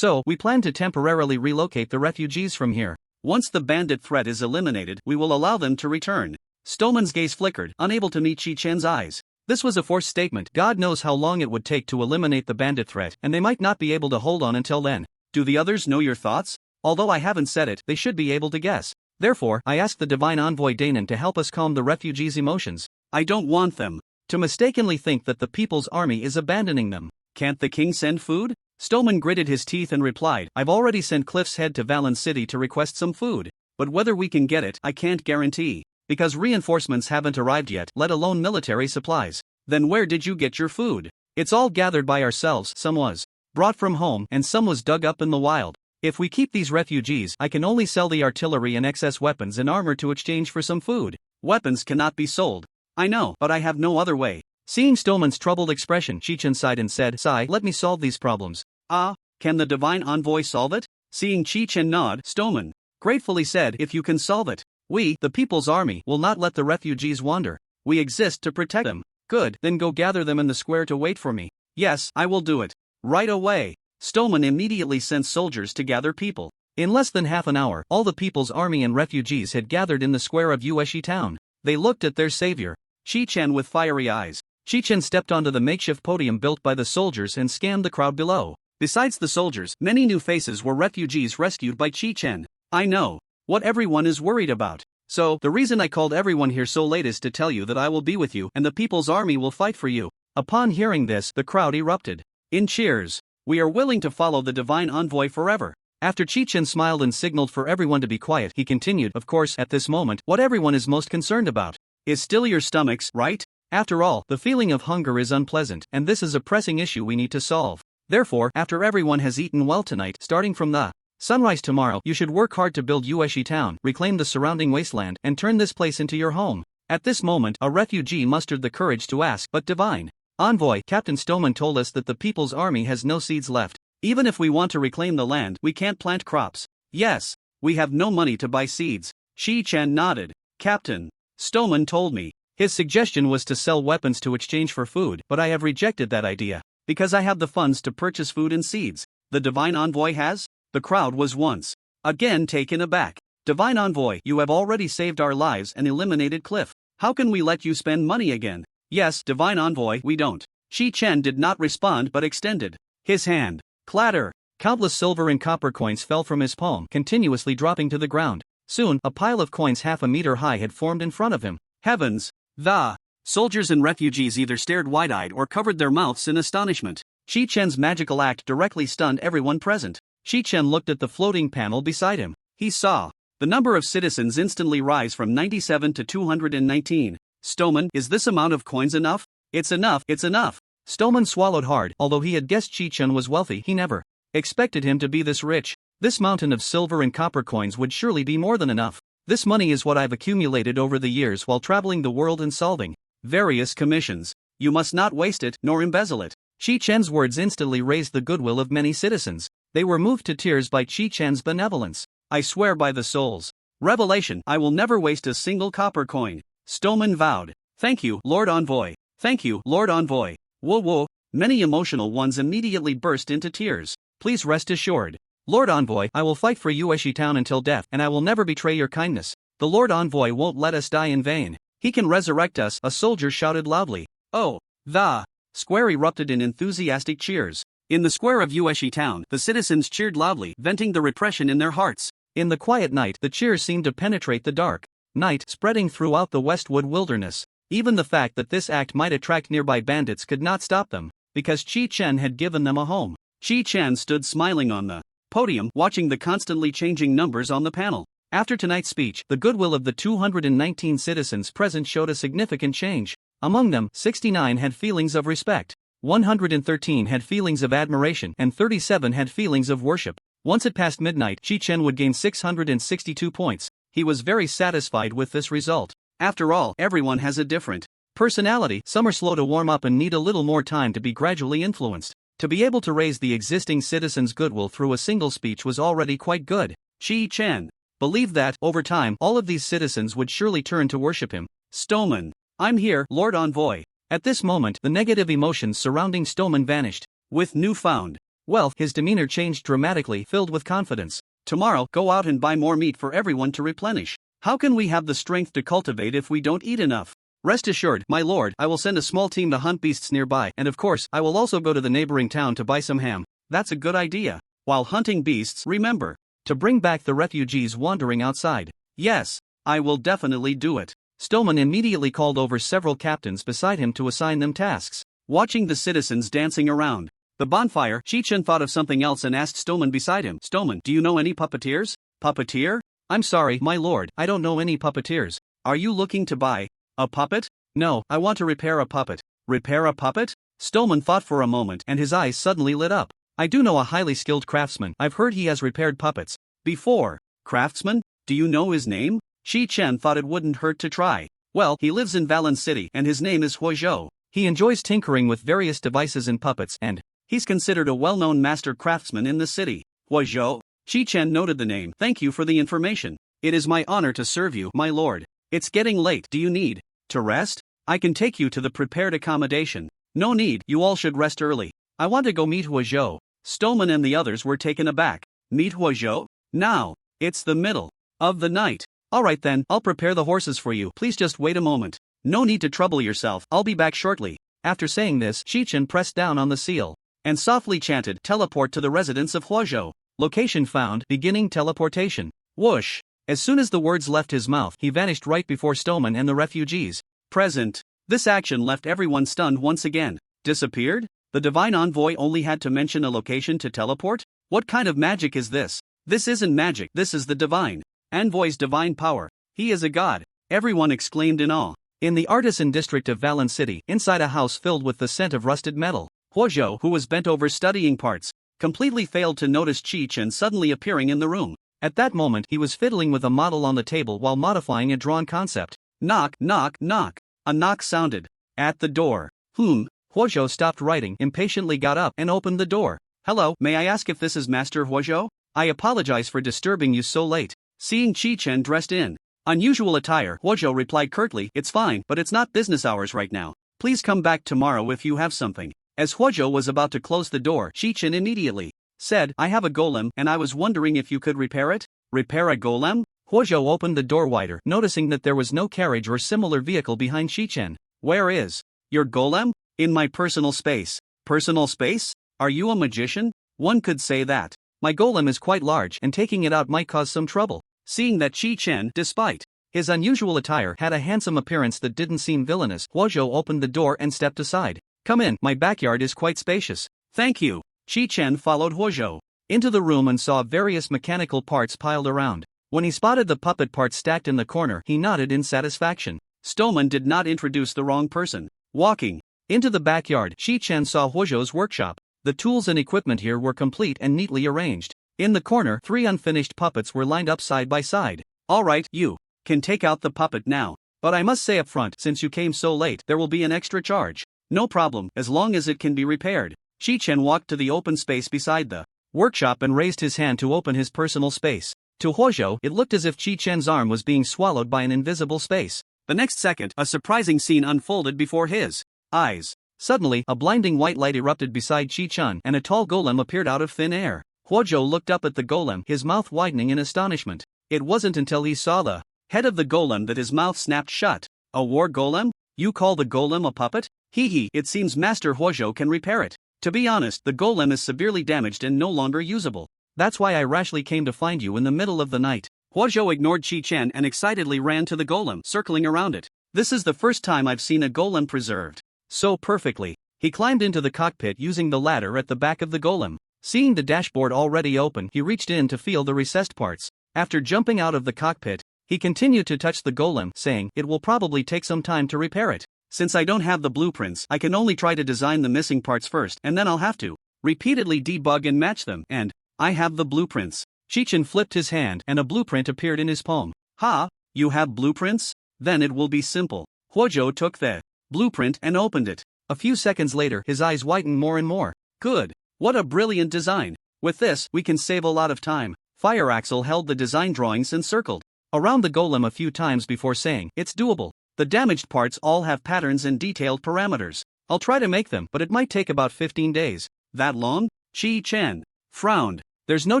we plan to temporarily relocate the refugees from here. Once the bandit threat is eliminated, we will allow them to return. Stolman's gaze flickered, unable to meet Chi-Chen's eyes. This was a forced statement. God knows how long it would take to eliminate the bandit threat, and they might not be able to hold on until then. Do the others know your thoughts? Although I haven't said it, they should be able to guess. Therefore, I ask the divine envoy Danon to help us calm the refugees' emotions. I don't want them to mistakenly think that the People's Army is abandoning them. Can't the king send food? Stolman gritted his teeth and replied, I've already sent Cliff's head to Valen City to request some food. But whether we can get it, I can't guarantee. Because reinforcements haven't arrived yet, let alone military supplies. Then where did you get your food? It's all gathered by ourselves. Some was brought from home, and some was dug up in the wild. If we keep these refugees, I can only sell the artillery and excess weapons and armor to exchange for some food. Weapons cannot be sold. I know, but I have no other way. Seeing Stolman's troubled expression, Chi-Chen sighed and said, Sigh, let me solve these problems. Can the divine envoy solve it? Seeing Chi-Chen nod, Stolman gratefully said, If you can solve it, we, the People's Army, will not let the refugees wander. We exist to protect them. Good, then go gather them in the square to wait for me. Yes, I will do it. Right away. Stolman immediately sent soldiers to gather people. In less than half an hour, all the People's Army and refugees had gathered in the square of Yueshi town. They looked at their savior, Chi-Chen, with fiery eyes. Chi-Chen stepped onto the makeshift podium built by the soldiers and scanned the crowd below. Besides the soldiers, many new faces were refugees rescued by Chi-Chen. I know what everyone is worried about. So, the reason I called everyone here so late is to tell you that I will be with you and the People's Army will fight for you. Upon hearing this, the crowd erupted in cheers. We are willing to follow the divine envoy forever. After Chi-Chen smiled and signaled for everyone to be quiet, he continued, Of course, at this moment, what everyone is most concerned about is still your stomachs, right? After all, the feeling of hunger is unpleasant, and this is a pressing issue we need to solve. Therefore, after everyone has eaten well tonight, starting from the sunrise tomorrow, you should work hard to build Yueshi town, reclaim the surrounding wasteland, and turn this place into your home. At this moment, a refugee mustered the courage to ask, But divine envoy, Captain Stolman told us that the People's Army has no seeds left. Even if we want to reclaim the land, we can't plant crops. Yes, we have no money to buy seeds. Chi-Chen nodded. Captain Stolman told me his suggestion was to sell weapons to exchange for food, but I have rejected that idea. Because I have the funds to purchase food and seeds. The divine envoy has? The crowd was once again taken aback. Divine envoy, you have already saved our lives and eliminated Cliff. How can we let you spend money again? Yes, divine envoy, we don't. Chi-Chen did not respond but extended his hand. Clatter! Countless silver and copper coins fell from his palm, continuously dropping to the ground. Soon, a pile of coins half a meter high had formed in front of him. Heavens! The soldiers and refugees either stared wide-eyed or covered their mouths in astonishment. Chi-Chen's magical act directly stunned everyone present. Chi-Chen looked at the floating panel beside him. He saw the number of citizens instantly rise from 97 to 219. Stolman, is this amount of coins enough? It's enough, it's enough. Stolman swallowed hard. Although he had guessed Chi-Chen was wealthy, he never expected him to be this rich. This mountain of silver and copper coins would surely be more than enough. This money is what I've accumulated over the years while traveling the world and solving various commissions. You must not waste it, nor embezzle it. Chi-Chen's words instantly raised the goodwill of many citizens. They were moved to tears by Chi-Chen's benevolence. I swear by the soul's revelation, I will never waste a single copper coin. Stolman vowed. Thank you, Lord Envoy. Thank you, Lord Envoy. Whoa. Many emotional ones immediately burst into tears. Please rest assured, Lord Envoy, I will fight for Yueshi town until death, and I will never betray your kindness. The Lord Envoy won't let us die in vain. He can resurrect us, a soldier shouted loudly. Oh, the square erupted in enthusiastic cheers. In the square of Ueshi town, the citizens cheered loudly, venting the repression in their hearts. In the quiet night, the cheers seemed to penetrate the dark night, spreading throughout the Westwood wilderness. Even the fact that this act might attract nearby bandits could not stop them, because Chi-Chen had given them a home. Chi-Chen stood smiling on the podium, watching the constantly changing numbers on the panel. After tonight's speech, the goodwill of the 219 citizens present showed a significant change. Among them, 69 had feelings of respect, 113 had feelings of admiration, and 37 had feelings of worship. Once it passed midnight, Chi-Chen would gain 662 points. He was very satisfied with this result. After all, everyone has a different personality. Some are slow to warm up and need a little more time to be gradually influenced. To be able to raise the existing citizens' goodwill through a single speech was already quite good. Chi-Chen believed that, over time, all of these citizens would surely turn to worship him. Stoneman. I'm here, Lord Envoy. At this moment, the negative emotions surrounding Stoneman vanished. With newfound wealth, his demeanor changed dramatically, filled with confidence. Tomorrow, go out and buy more meat for everyone to replenish. How can we have the strength to cultivate if we don't eat enough? Rest assured, my lord, I will send a small team to hunt beasts nearby, and of course, I will also go to the neighboring town to buy some ham. That's a good idea. While hunting beasts, remember to bring back the refugees wandering outside. Yes, I will definitely do it. Stoneman immediately called over several captains beside him to assign them tasks. Watching the citizens dancing around the bonfire, Chi-Chen thought of something else and asked Stoneman beside him, Stoneman, do you know any puppeteers? Puppeteer? I'm sorry, my lord, I don't know any puppeteers. Are you looking to buy a puppet? No, I want to repair a puppet. Repair a puppet? Stoneman thought for a moment and his eyes suddenly lit up. I do know a highly skilled craftsman. I've heard he has repaired puppets before. Craftsman? Do you know his name? Chi-Chen thought it wouldn't hurt to try. Well, he lives in Valin City and his name is Huhou. He enjoys tinkering with various devices and puppets and he's considered a well-known master craftsman in the city. Huhou? Chi-Chen noted the name. Thank you for the information. It is my honor to serve you, my lord. It's getting late. Do you need to rest? I can take you to the prepared accommodation. No need, you all should rest early. I want to go meet Huhou. Stoneman and the others were taken aback. Meet Huhou? Now, it's the middle of the night. Alright then, I'll prepare the horses for you. Please just wait a moment. No need to trouble yourself, I'll be back shortly. After saying this, Chi-Chen pressed down on the seal and softly chanted, teleport to the residence of Huhou. Location found, beginning teleportation. Whoosh! As soon as the words left his mouth, he vanished right before Stoneman and the refugees present. This action left everyone stunned once again. Disappeared? The divine envoy only had to mention a location to teleport? What kind of magic is this? This isn't magic, this is the divine envoy's divine power. He is a god. Everyone exclaimed in awe. In the artisan district of Valin City, inside a house filled with the scent of rusted metal, Huhou, who was bent over studying parts, completely failed to notice Chi-Chen suddenly appearing in the room. At that moment, he was fiddling with a model on the table while modifying a drawn concept. Knock, knock, knock. A knock sounded at the door. Huhou stopped writing, impatiently got up and opened the door. Hello, may I ask if this is Master Huhou? I apologize for disturbing you so late. Seeing Chi-Chen dressed in unusual attire, Huhou replied curtly, it's fine, but it's not business hours right now. Please come back tomorrow if you have something. As Huhou was about to close the door, Chi-Chen immediately said, I have a golem and I was wondering if you could repair it? Repair a golem? Huhou opened the door wider, noticing that there was no carriage or similar vehicle behind Chi-Chen. Where is your golem? In my personal space. Personal space? Are you a magician? One could say that. My golem is quite large and taking it out might cause some trouble. Seeing that Chi-Chen, despite his unusual attire, had a handsome appearance that didn't seem villainous, Huhou opened the door and stepped aside. Come in, my backyard is quite spacious. Thank you. Chi-Chen followed Huhou into the room and saw various mechanical parts piled around. When he spotted the puppet parts stacked in the corner, he nodded in satisfaction. Stoneman did not introduce the wrong person. Walking into the backyard, Chi-Chen saw Huhou's workshop. The tools and equipment here were complete and neatly arranged. In the corner, 3 unfinished puppets were lined up side by side. Alright, you can take out the puppet now. But I must say up front, since you came so late, there will be an extra charge. No problem, as long as it can be repaired. Chi-Chen walked to the open space beside the workshop and raised his hand to open his personal space. To Huhou, it looked as if Chi-Chen's arm was being swallowed by an invisible space. The next second, a surprising scene unfolded before his eyes. Suddenly, a blinding white light erupted beside Chi-Chen and a tall golem appeared out of thin air. Huhou looked up at the golem, his mouth widening in astonishment. It wasn't until he saw the head of the golem that his mouth snapped shut. A war golem? You call the golem a puppet? Hee hee, it seems Master Huhou can repair it. To be honest, the golem is severely damaged and no longer usable. That's why I rashly came to find you in the middle of the night. Huhou ignored Chi-Chen and excitedly ran to the golem, circling around it. This is the first time I've seen a golem preserved so perfectly. He climbed into the cockpit using the ladder at the back of the golem. Seeing the dashboard already open, he reached in to feel the recessed parts. After jumping out of the cockpit, he continued to touch the golem, saying, "It will probably take some time to repair it. Since I don't have the blueprints, I can only try to design the missing parts first, and then I'll have to repeatedly debug and match them, and I have the blueprints." Chi-Chen flipped his hand and a blueprint appeared in his palm. "Ha, you have blueprints? Then it will be simple." Huhou took the blueprint and opened it. A few seconds later, his eyes whitened more and more. "Good. What a brilliant design. With this, we can save a lot of time." Fire Axel held the design drawings and circled around the golem a few times before saying, "It's doable. The damaged parts all have patterns and detailed parameters. I'll try to make them, but it might take about 15 days. That long?" Chi-Chen frowned. "There's no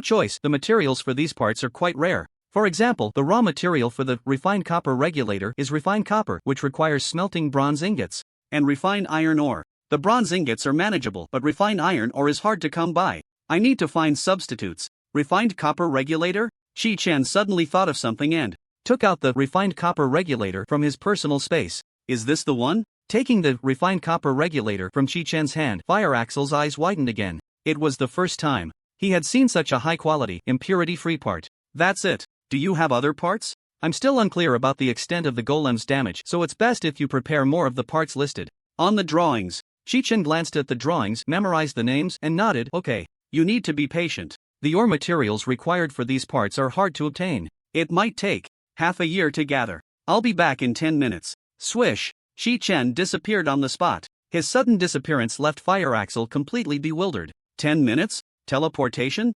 choice, the materials for these parts are quite rare. For example, the raw material for the refined copper regulator is refined copper, which requires smelting bronze ingots and refined iron ore. The bronze ingots are manageable, but refined iron ore is hard to come by. I need to find substitutes." Refined copper regulator? Chi-Chen suddenly thought of something and took out the refined copper regulator from his personal space. "Is this the one?" Taking the refined copper regulator from Chi-Chen's hand, Fire Axel's eyes widened again. It was the first time he had seen such a high-quality, impurity-free part. "That's it. Do you have other parts? I'm still unclear about the extent of the golem's damage, so it's best if you prepare more of the parts listed on the drawings." Chi-Chen glanced at the drawings, memorized the names, and nodded. "Okay. You need to be patient. The ore materials required for these parts are hard to obtain. It might take half a year to gather. I'll be back in 10 minutes. Swish! Chi-Chen disappeared on the spot. His sudden disappearance left Fire Axel completely bewildered. 10 minutes? Teleportation?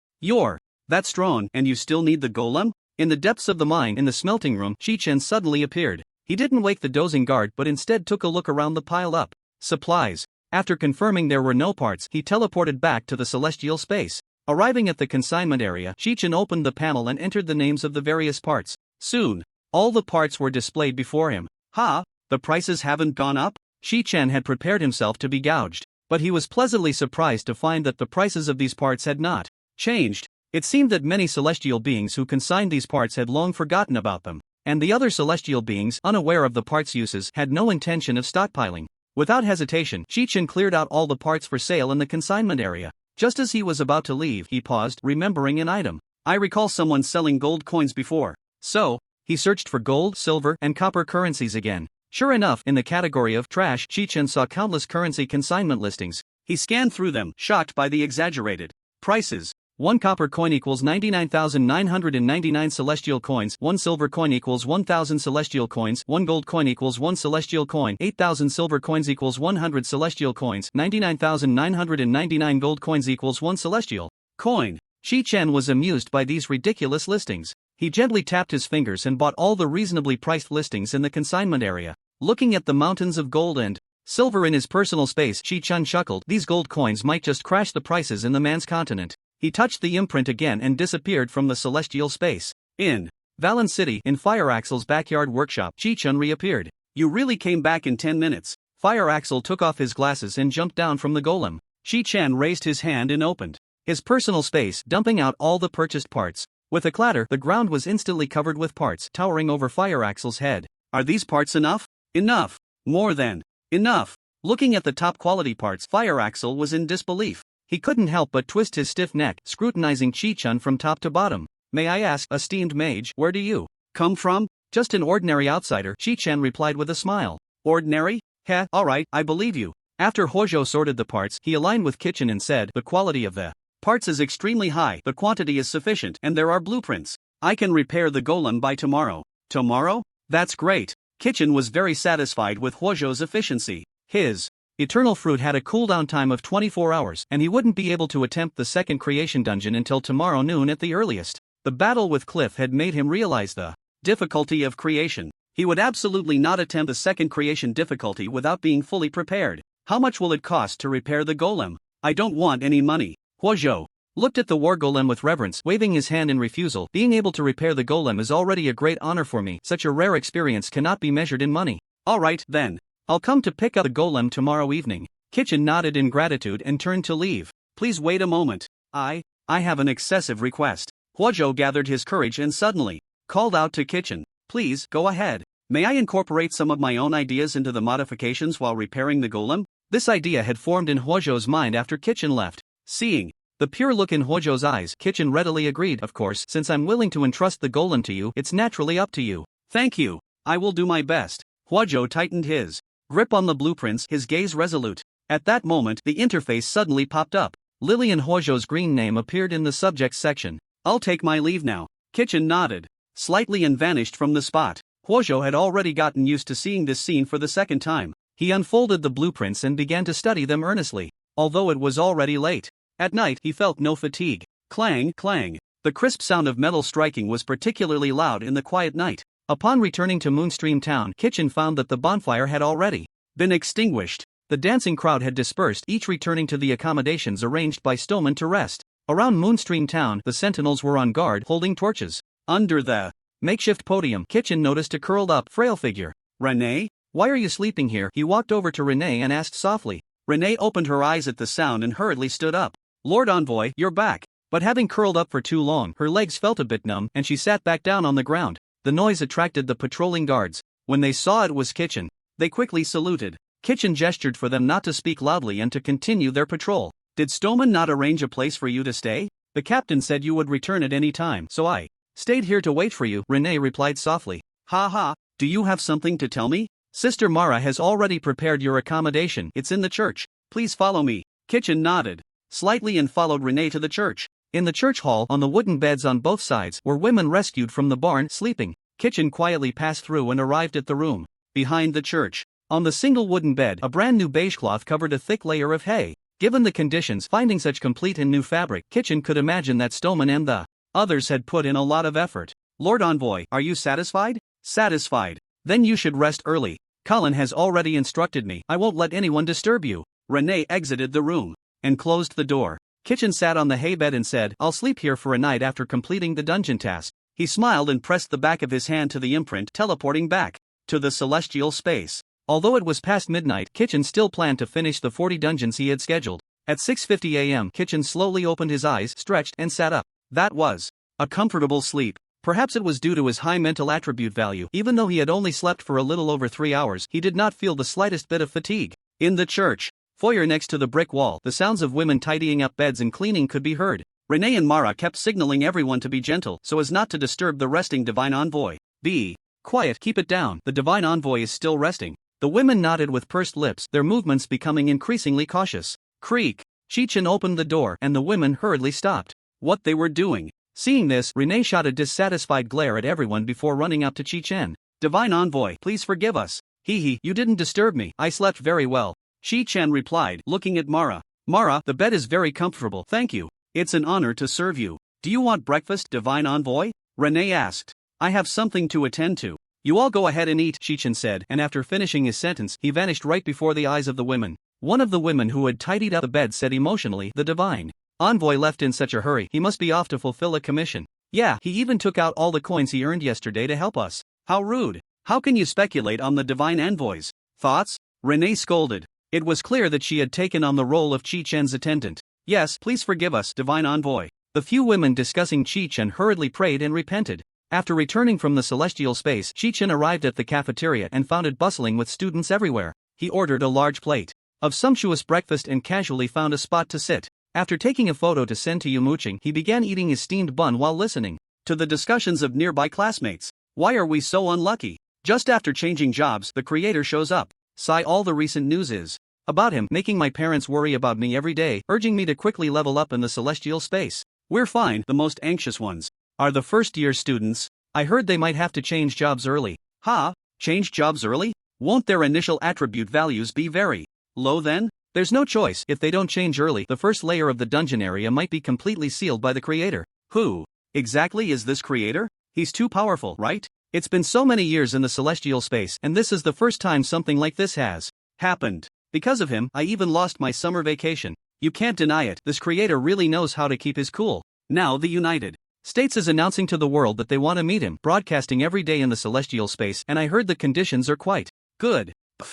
That's strong, and you still need the golem? In the depths of the mine in the smelting room, Chi-Chen suddenly appeared. He didn't wake the dozing guard but instead took a look around the piled-up supplies. After confirming there were no parts, he teleported back to the celestial space. Arriving at the consignment area, Chi-Chen opened the panel and entered the names of the various parts. Soon, all the parts were displayed before him. "Ha, the prices haven't gone up?" Chi-Chen had prepared himself to be gouged, but he was pleasantly surprised to find that the prices of these parts had not changed. It seemed that many celestial beings who consigned these parts had long forgotten about them, and the other celestial beings, unaware of the parts' uses, had no intention of stockpiling. Without hesitation, Chi-Chen cleared out all the parts for sale in the consignment area. Just as he was about to leave, he paused, remembering an item. "I recall someone selling gold coins before." So, he searched for gold, silver, and copper currencies again. Sure enough, in the category of trash, Chi-Chen saw countless currency consignment listings. He scanned through them, shocked by the exaggerated prices. 1 copper coin equals 99,999 celestial coins, 1 silver coin equals 1,000 celestial coins, 1 gold coin equals 1 celestial coin, 8,000 silver coins equals 100 celestial coins, 99,999 gold coins equals 1 celestial coin. Chi-Chen was amused by these ridiculous listings. He gently tapped his fingers and bought all the reasonably priced listings in the consignment area. Looking at the mountains of gold and silver in his personal space, Chi-Chen chuckled. These gold coins might just crash the prices in the man's continent. He touched the imprint again and disappeared from the celestial space. In Valen City, in Fire Axel's backyard workshop, Chi-Chen reappeared. "You really came back in 10 minutes. Fire Axel took off his glasses and jumped down from the golem. Chi-Chen raised his hand and opened his personal space, dumping out all the purchased parts. With a clatter, the ground was instantly covered with parts, towering over Fire Axel's head. "Are these parts enough?" "Enough. More than enough." Looking at the top-quality parts, Fire Axel was in disbelief. He couldn't help but twist his stiff neck, scrutinizing Chi-Chen from top to bottom. "May I ask, esteemed mage, where do you come from?" "Just an ordinary outsider," Chi-Chen replied with a smile. "Ordinary? Heh, alright, I believe you." After Huhou sorted the parts, he aligned with Chi-Chen and said, "The quality of the parts is extremely high, the quantity is sufficient, and there are blueprints. I can repair the golem by tomorrow." "Tomorrow? That's great." Chi-Chen was very satisfied with Huouzhou's efficiency. His eternal fruit had a cooldown time of 24 hours, and he wouldn't be able to attempt the second creation dungeon until tomorrow noon at the earliest. The battle with Cliff had made him realize the difficulty of creation. He would absolutely not attempt the second creation difficulty without being fully prepared. "How much will it cost to repair the golem?" "I don't want any money." Huouzhou looked at the war golem with reverence, waving his hand in refusal. Being able to repair the golem is already a great honor for me. Such a rare experience cannot be measured in money. Alright, then. I'll come to pick up the golem tomorrow evening. Chi-Chen nodded in gratitude and turned to leave. Please wait a moment. I have an excessive request. Huozhou gathered his courage and suddenly called out to Chi-Chen. Please, go ahead. May I incorporate some of my own ideas into the modifications while repairing the golem? This idea had formed in Huozhou's mind after Chi-Chen left. Seeing the pure look in Huozhou's eyes, Chi-Chen readily agreed. Of course, since I'm willing to entrust the golem to you, it's naturally up to you. Thank you. I will do my best. Huozhou tightened his grip on the blueprints, his gaze resolute. At that moment, the interface suddenly popped up. Lillian Huozhou's green name appeared in the subjects section. I'll take my leave now. Chi-Chen nodded slightly and vanished from the spot. Huozhou had already gotten used to seeing this scene for the second time. He unfolded the blueprints and began to study them earnestly, although it was already late. At night, he felt no fatigue. Clang, clang. The crisp sound of metal striking was particularly loud in the quiet night. Upon returning to Moonstream Town, Chi-Chen found that the bonfire had already been extinguished. The dancing crowd had dispersed, each returning to the accommodations arranged by Stoneman to rest. Around Moonstream Town, the sentinels were on guard, holding torches. Under the makeshift podium, Chi-Chen noticed a curled-up, frail figure. Renee? Why are you sleeping here? He walked over to Renee and asked softly. Renee opened her eyes at the sound and hurriedly stood up. Lord Envoy, you're back. But having curled up for too long, her legs felt a bit numb and she sat back down on the ground. The noise attracted the patrolling guards. When they saw it was Chi-Chen, they quickly saluted. Chi-Chen gestured for them not to speak loudly and to continue their patrol. Did Stoneman not arrange a place for you to stay? The captain said you would return at any time, so I stayed here to wait for you, Renee replied softly. Ha ha, do you have something to tell me? Sister Mara has already prepared your accommodation, it's in the church. Please follow me. Chi-Chen nodded slightly and followed Renee to the church. In the church hall, on the wooden beds on both sides, were women rescued from the barn, sleeping. Chi-Chen quietly passed through and arrived at the room behind the church. On the single wooden bed, a brand new beige cloth covered a thick layer of hay. Given the conditions, finding such complete and new fabric, Chi-Chen could imagine that Stoneman and the others had put in a lot of effort. Lord Envoy, are you satisfied? Satisfied. Then you should rest early. Colin has already instructed me. I won't let anyone disturb you. Renee exited the room and closed the door. Chi-Chen sat on the hay bed and said, I'll sleep here for a night after completing the dungeon task. He smiled and pressed the back of his hand to the imprint, teleporting back to the celestial space. Although it was past midnight, Chi-Chen still planned to finish the 40 dungeons he had scheduled. At 6:50 a.m., Chi-Chen slowly opened his eyes, stretched, and sat up. That was a comfortable sleep. Perhaps it was due to his high mental attribute value. Even though he had only slept for a little over 3 hours, he did not feel the slightest bit of fatigue. In the church foyer next to the brick wall, the sounds of women tidying up beds and cleaning could be heard. Renee and Mara kept signaling everyone to be gentle so as not to disturb the resting Divine Envoy. Be quiet, keep it down, the Divine Envoy is still resting. The women nodded with pursed lips, their movements becoming increasingly cautious. Creak. Chi-Chen opened the door and the women hurriedly stopped what they were doing. Seeing this, Renee shot a dissatisfied glare at everyone before running up to Chi-Chen. Divine Envoy, please forgive us. Hee, you didn't disturb me, I slept very well. Chi-Chen replied, looking at Mara. Mara, the bed is very comfortable, thank you. It's an honor to serve you. Do you want breakfast, Divine Envoy? Renee asked. I have something to attend to. You all go ahead and eat, Chi-Chen said, and after finishing his sentence, he vanished right before the eyes of the women. One of the women who had tidied up the bed said emotionally, the Divine Envoy left in such a hurry, he must be off to fulfill a commission. Yeah, he even took out all the coins he earned yesterday to help us. How rude. How can you speculate on the Divine Envoy's thoughts? Renee scolded. It was clear that she had taken on the role of Chi-Chen's attendant. Yes, please forgive us, Divine Envoy. The few women discussing Chi-Chen hurriedly prayed and repented. After returning from the celestial space, Chi-Chen arrived at the cafeteria and found it bustling with students everywhere. He ordered a large plate of sumptuous breakfast and casually found a spot to sit. After taking a photo to send to Yumuching, he began eating his steamed bun while listening to the discussions of nearby classmates. Why are we so unlucky? Just after changing jobs, the creator shows up. Sigh, all the recent news is about him, making my parents worry about me every day, urging me to quickly level up in the celestial space. We're fine, the most anxious ones are the first-year students. I heard they might have to change jobs early. Ha? Change jobs early? Won't their initial attribute values be very low then? There's no choice. If they don't change early, the first layer of the dungeon area might be completely sealed by the creator. Who exactly is this creator? He's too powerful, right? It's been so many years in the celestial space, and this is the first time something like this has happened. Because of him, I even lost my summer vacation. You can't deny it, this creator really knows how to keep his cool. Now the United States is announcing to the world that they want to meet him, broadcasting every day in the celestial space, and I heard the conditions are quite good.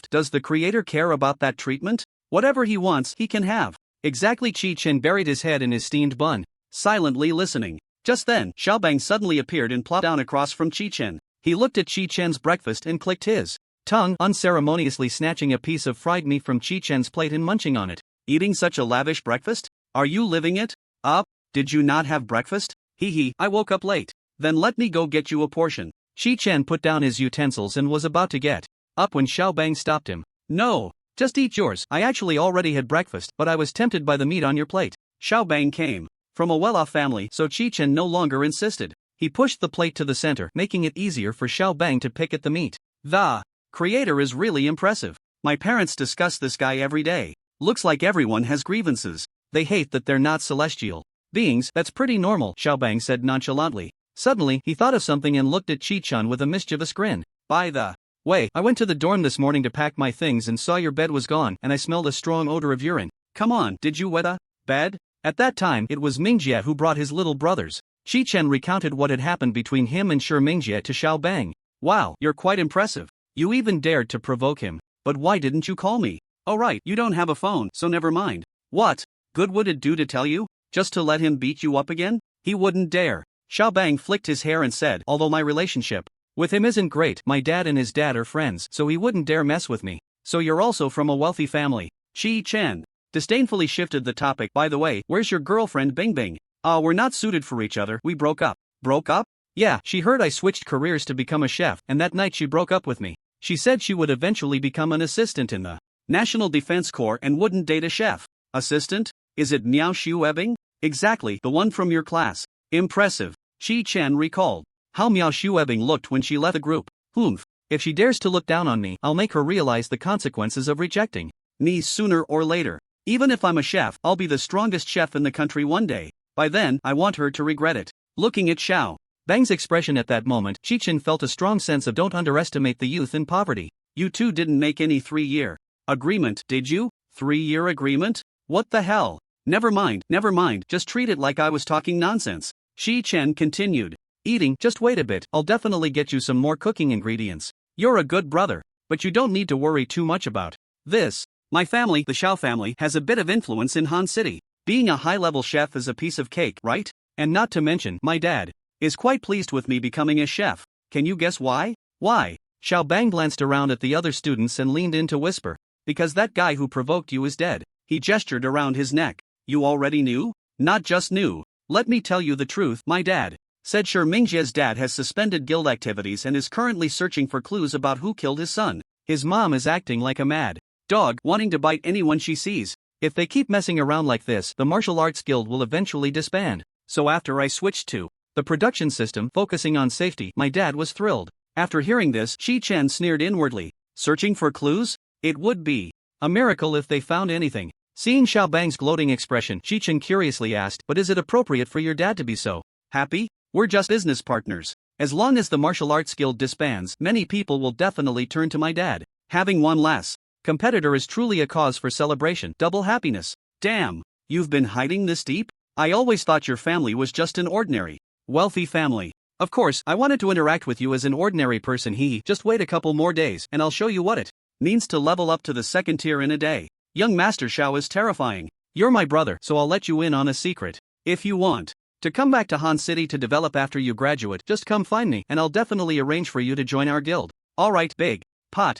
Does the creator care about that treatment? Whatever he wants, he can have. Exactly. Chi-Chen buried his head in his steamed bun, silently listening. Just then, Xiaobang suddenly appeared and plopped down across from Chi-Chen. He looked at Chi-Chen's breakfast and clicked his tongue, unceremoniously snatching a piece of fried meat from Chi-Chen's plate and munching on it. Eating such a lavish breakfast? Are you living it up? Did you not have breakfast? Hee, I woke up late. Then let me go get you a portion. Chi-Chen put down his utensils and was about to get up when Xiaobang stopped him. No, just eat yours. I actually already had breakfast, but I was tempted by the meat on your plate. Xiaobang came from a well-off family, so Chi-Chen no longer insisted. He pushed the plate to the center, making it easier for Xiaobang to pick at the meat. The creator is really impressive. My parents discuss this guy every day. Looks like everyone has grievances. They hate that they're not celestial beings. That's pretty normal, Xiaobang said nonchalantly. Suddenly, he thought of something and looked at Chi-Chen with a mischievous grin. By the way, I went to the dorm this morning to pack my things and saw your bed was gone, and I smelled a strong odor of urine. Come on, did you wet a bed? At that time, it was Mingjie who brought his little brothers. Chi-Chen recounted what had happened between him and Shi Mingjie to Xiaobang. Wow, you're quite impressive. You even dared to provoke him. But why didn't you call me? Oh right, you don't have a phone, so never mind. What good would it do to tell you? Just to let him beat you up again? He wouldn't dare. Xiaobang flicked his hair and said, although my relationship with him isn't great, my dad and his dad are friends, so he wouldn't dare mess with me. So you're also from a wealthy family. Chi-Chen disdainfully shifted the topic. By the way, where's your girlfriend Bing Bing? We're not suited for each other, we broke up. Broke up? Yeah, she heard I switched careers to become a chef, and that night she broke up with me. She said she would eventually become an assistant in the National Defense Corps and wouldn't date a chef. Assistant? Is it Miao Shuebing? Exactly, the one from your class. Impressive. Chi-Chen recalled how Miao Shuebing looked when she left the group. If she dares to look down on me, I'll make her realize the consequences of rejecting me sooner or later. Even if I'm a chef, I'll be the strongest chef in the country one day. By then, I want her to regret it. Looking at Xiao Bang's expression at that moment, Chi-Chen felt a strong sense of don't underestimate the youth in poverty. You two didn't make any 3-year agreement, did you? 3-year agreement? What the hell? Never mind, just treat it like I was talking nonsense. Chi-Chen continued. Eating, just wait a bit, I'll definitely get you some more cooking ingredients. You're a good brother, but you don't need to worry too much about this. My family, the Xiao family, has a bit of influence in Han City. Being a high-level chef is a piece of cake, right? And not to mention, my dad is quite pleased with me becoming a chef. Can you guess why? Why? Xiaobang glanced around at the other students and leaned in to whisper. Because that guy who provoked you is dead. He gestured around his neck. You already knew? Not just knew. Let me tell you the truth, my dad said Shi Mingjie's dad has suspended guild activities and is currently searching for clues about who killed his son. His mom is acting like a mad dog, wanting to bite anyone she sees. If they keep messing around like this, the martial arts guild will eventually disband. So after I switched to the production system, focusing on safety, my dad was thrilled. After hearing this, Chi-Chen sneered inwardly. Searching for clues? It would be a miracle if they found anything. Seeing Xiaobang's gloating expression, Chi-Chen curiously asked, but is it appropriate for your dad to be so happy? We're just business partners. As long as the martial arts guild disbands, many people will definitely turn to my dad. Having one less competitor is truly a cause for celebration. Double happiness. Damn, you've been hiding this deep? I always thought your family was just an ordinary, wealthy family. Of course, I wanted to interact with you as an ordinary person. Just wait a couple more days, and I'll show you what it means to level up to the 2nd tier in a day. Young Master Xiao is terrifying. You're my brother, so I'll let you in on a secret. If you want to come back to Han City to develop after you graduate, just come find me, and I'll definitely arrange for you to join our guild. Alright, big pot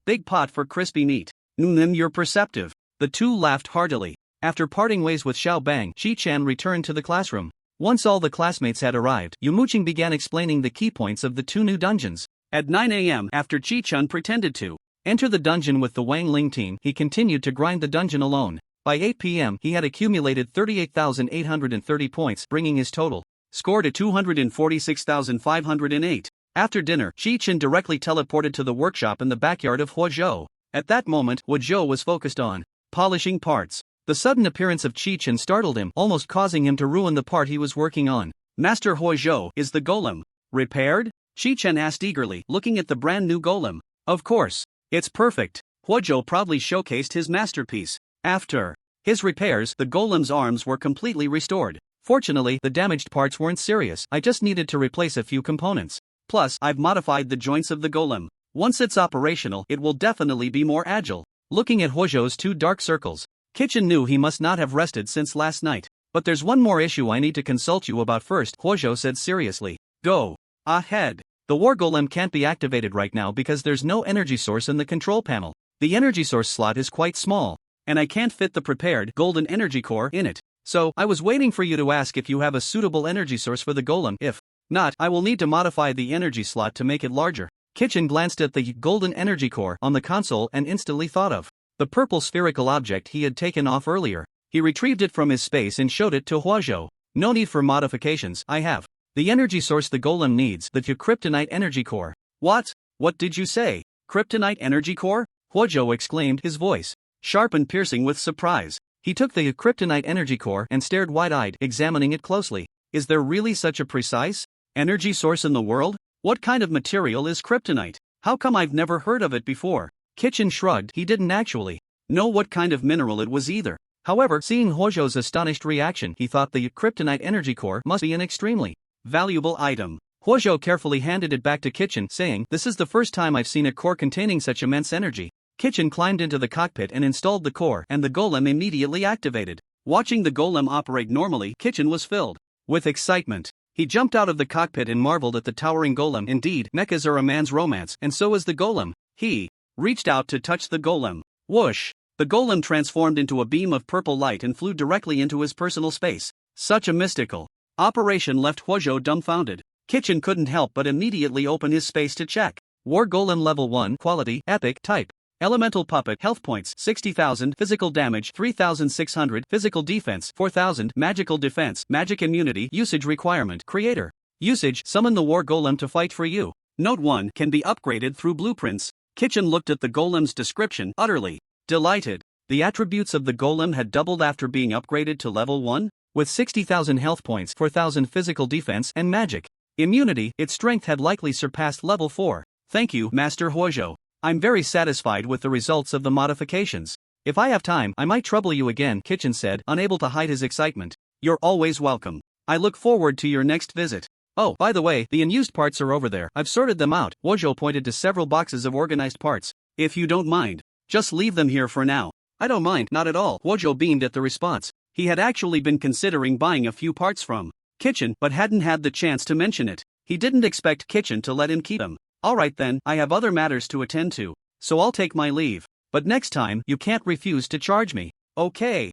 for crispy meat. You're perceptive. The two laughed heartily. After parting ways with Xiaobang, Chi-Chen returned to the classroom. Once all the classmates had arrived, Yumuching began explaining the key points of the 2 new dungeons. At 9 a.m., after Chi-Chen pretended to enter the dungeon with the Wang Ling team, he continued to grind the dungeon alone. By 8 p.m., he had accumulated 38,830 points, bringing his total score to 246,508. After dinner, Chi-Chen directly teleported to the workshop in the backyard of Huhou. At that moment, Huhou was focused on polishing parts. The sudden appearance of Chi-Chen startled him, almost causing him to ruin the part he was working on. Master Huhou, is the golem repaired? Chi-Chen asked eagerly, looking at the brand new golem. Of course. It's perfect. Huhou proudly showcased his masterpiece. After His repairs, the golem's arms were completely restored. Fortunately, the damaged parts weren't serious, I just needed to replace a few components. Plus, I've modified the joints of the golem. Once it's operational, it will definitely be more agile. Looking at Huozhou's 2 dark circles, Chi-Chen knew he must not have rested since last night. But there's one more issue I need to consult you about first, Huozhou said seriously. Go ahead. The war golem can't be activated right now because there's no energy source in the control panel. The energy source slot is quite small, and I can't fit the prepared golden energy core in it. So, I was waiting for you to ask if you have a suitable energy source for the golem. If not, I will need to modify the energy slot to make it larger. Chi-Chen glanced at the golden energy core on the console and instantly thought of the purple spherical object he had taken off earlier. He retrieved it from his space and showed it to Huozhou. No need for modifications, I have the energy source the golem needs, the kryptonite energy core. What? What did you say? Kryptonite energy core? Huozhou exclaimed, his voice sharp and piercing with surprise. He took the kryptonite energy core and stared wide-eyed, examining it closely. Is there really such a precise energy source in the world? What kind of material is kryptonite? How come I've never heard of it before? Chi-Chen shrugged. He didn't actually know what kind of mineral it was either. However, seeing Huozhou's astonished reaction, he thought the kryptonite energy core must be an extremely valuable item. Huozhou carefully handed it back to Chi-Chen, saying, "This is the first time I've seen a core containing such immense energy." Chi-Chen climbed into the cockpit and installed the core, and the golem immediately activated. Watching the golem operate normally, Chi-Chen was filled with excitement. He jumped out of the cockpit and marveled at the towering golem. Indeed, mechas are a man's romance, and so is the golem. He reached out to touch the golem. Whoosh! The golem transformed into a beam of purple light and flew directly into his personal space. Such a mystical operation left Huozhou dumbfounded. Chi-Chen couldn't help but immediately open his space to check. War Golem Level 1 Quality Epic Type Elemental Puppet Health Points 60,000 Physical Damage 3,600 Physical Defense 4,000 Magical Defense Magic Immunity Usage Requirement Creator Usage Summon the War Golem to fight for you. Note 1 can be upgraded through blueprints. Chi-Chen looked at the golem's description, utterly delighted. The attributes of the golem had doubled after being upgraded to level 1, with 60,000 health points, 4,000 physical defense, and magic immunity. Its strength had likely surpassed level 4. Thank you, Master Huozhou. I'm very satisfied with the results of the modifications. If I have time, I might trouble you again, Chi-Chen said, unable to hide his excitement. You're always welcome. I look forward to your next visit. Oh, by the way, the unused parts are over there. I've sorted them out. Huozhou pointed to several boxes of organized parts. If you don't mind, just leave them here for now. I don't mind, not at all. Huozhou beamed at the response. He had actually been considering buying a few parts from Chi-Chen, but hadn't had the chance to mention it. He didn't expect Chi-Chen to let him keep them. Alright then, I have other matters to attend to, so I'll take my leave. But next time, you can't refuse to charge me. Okay.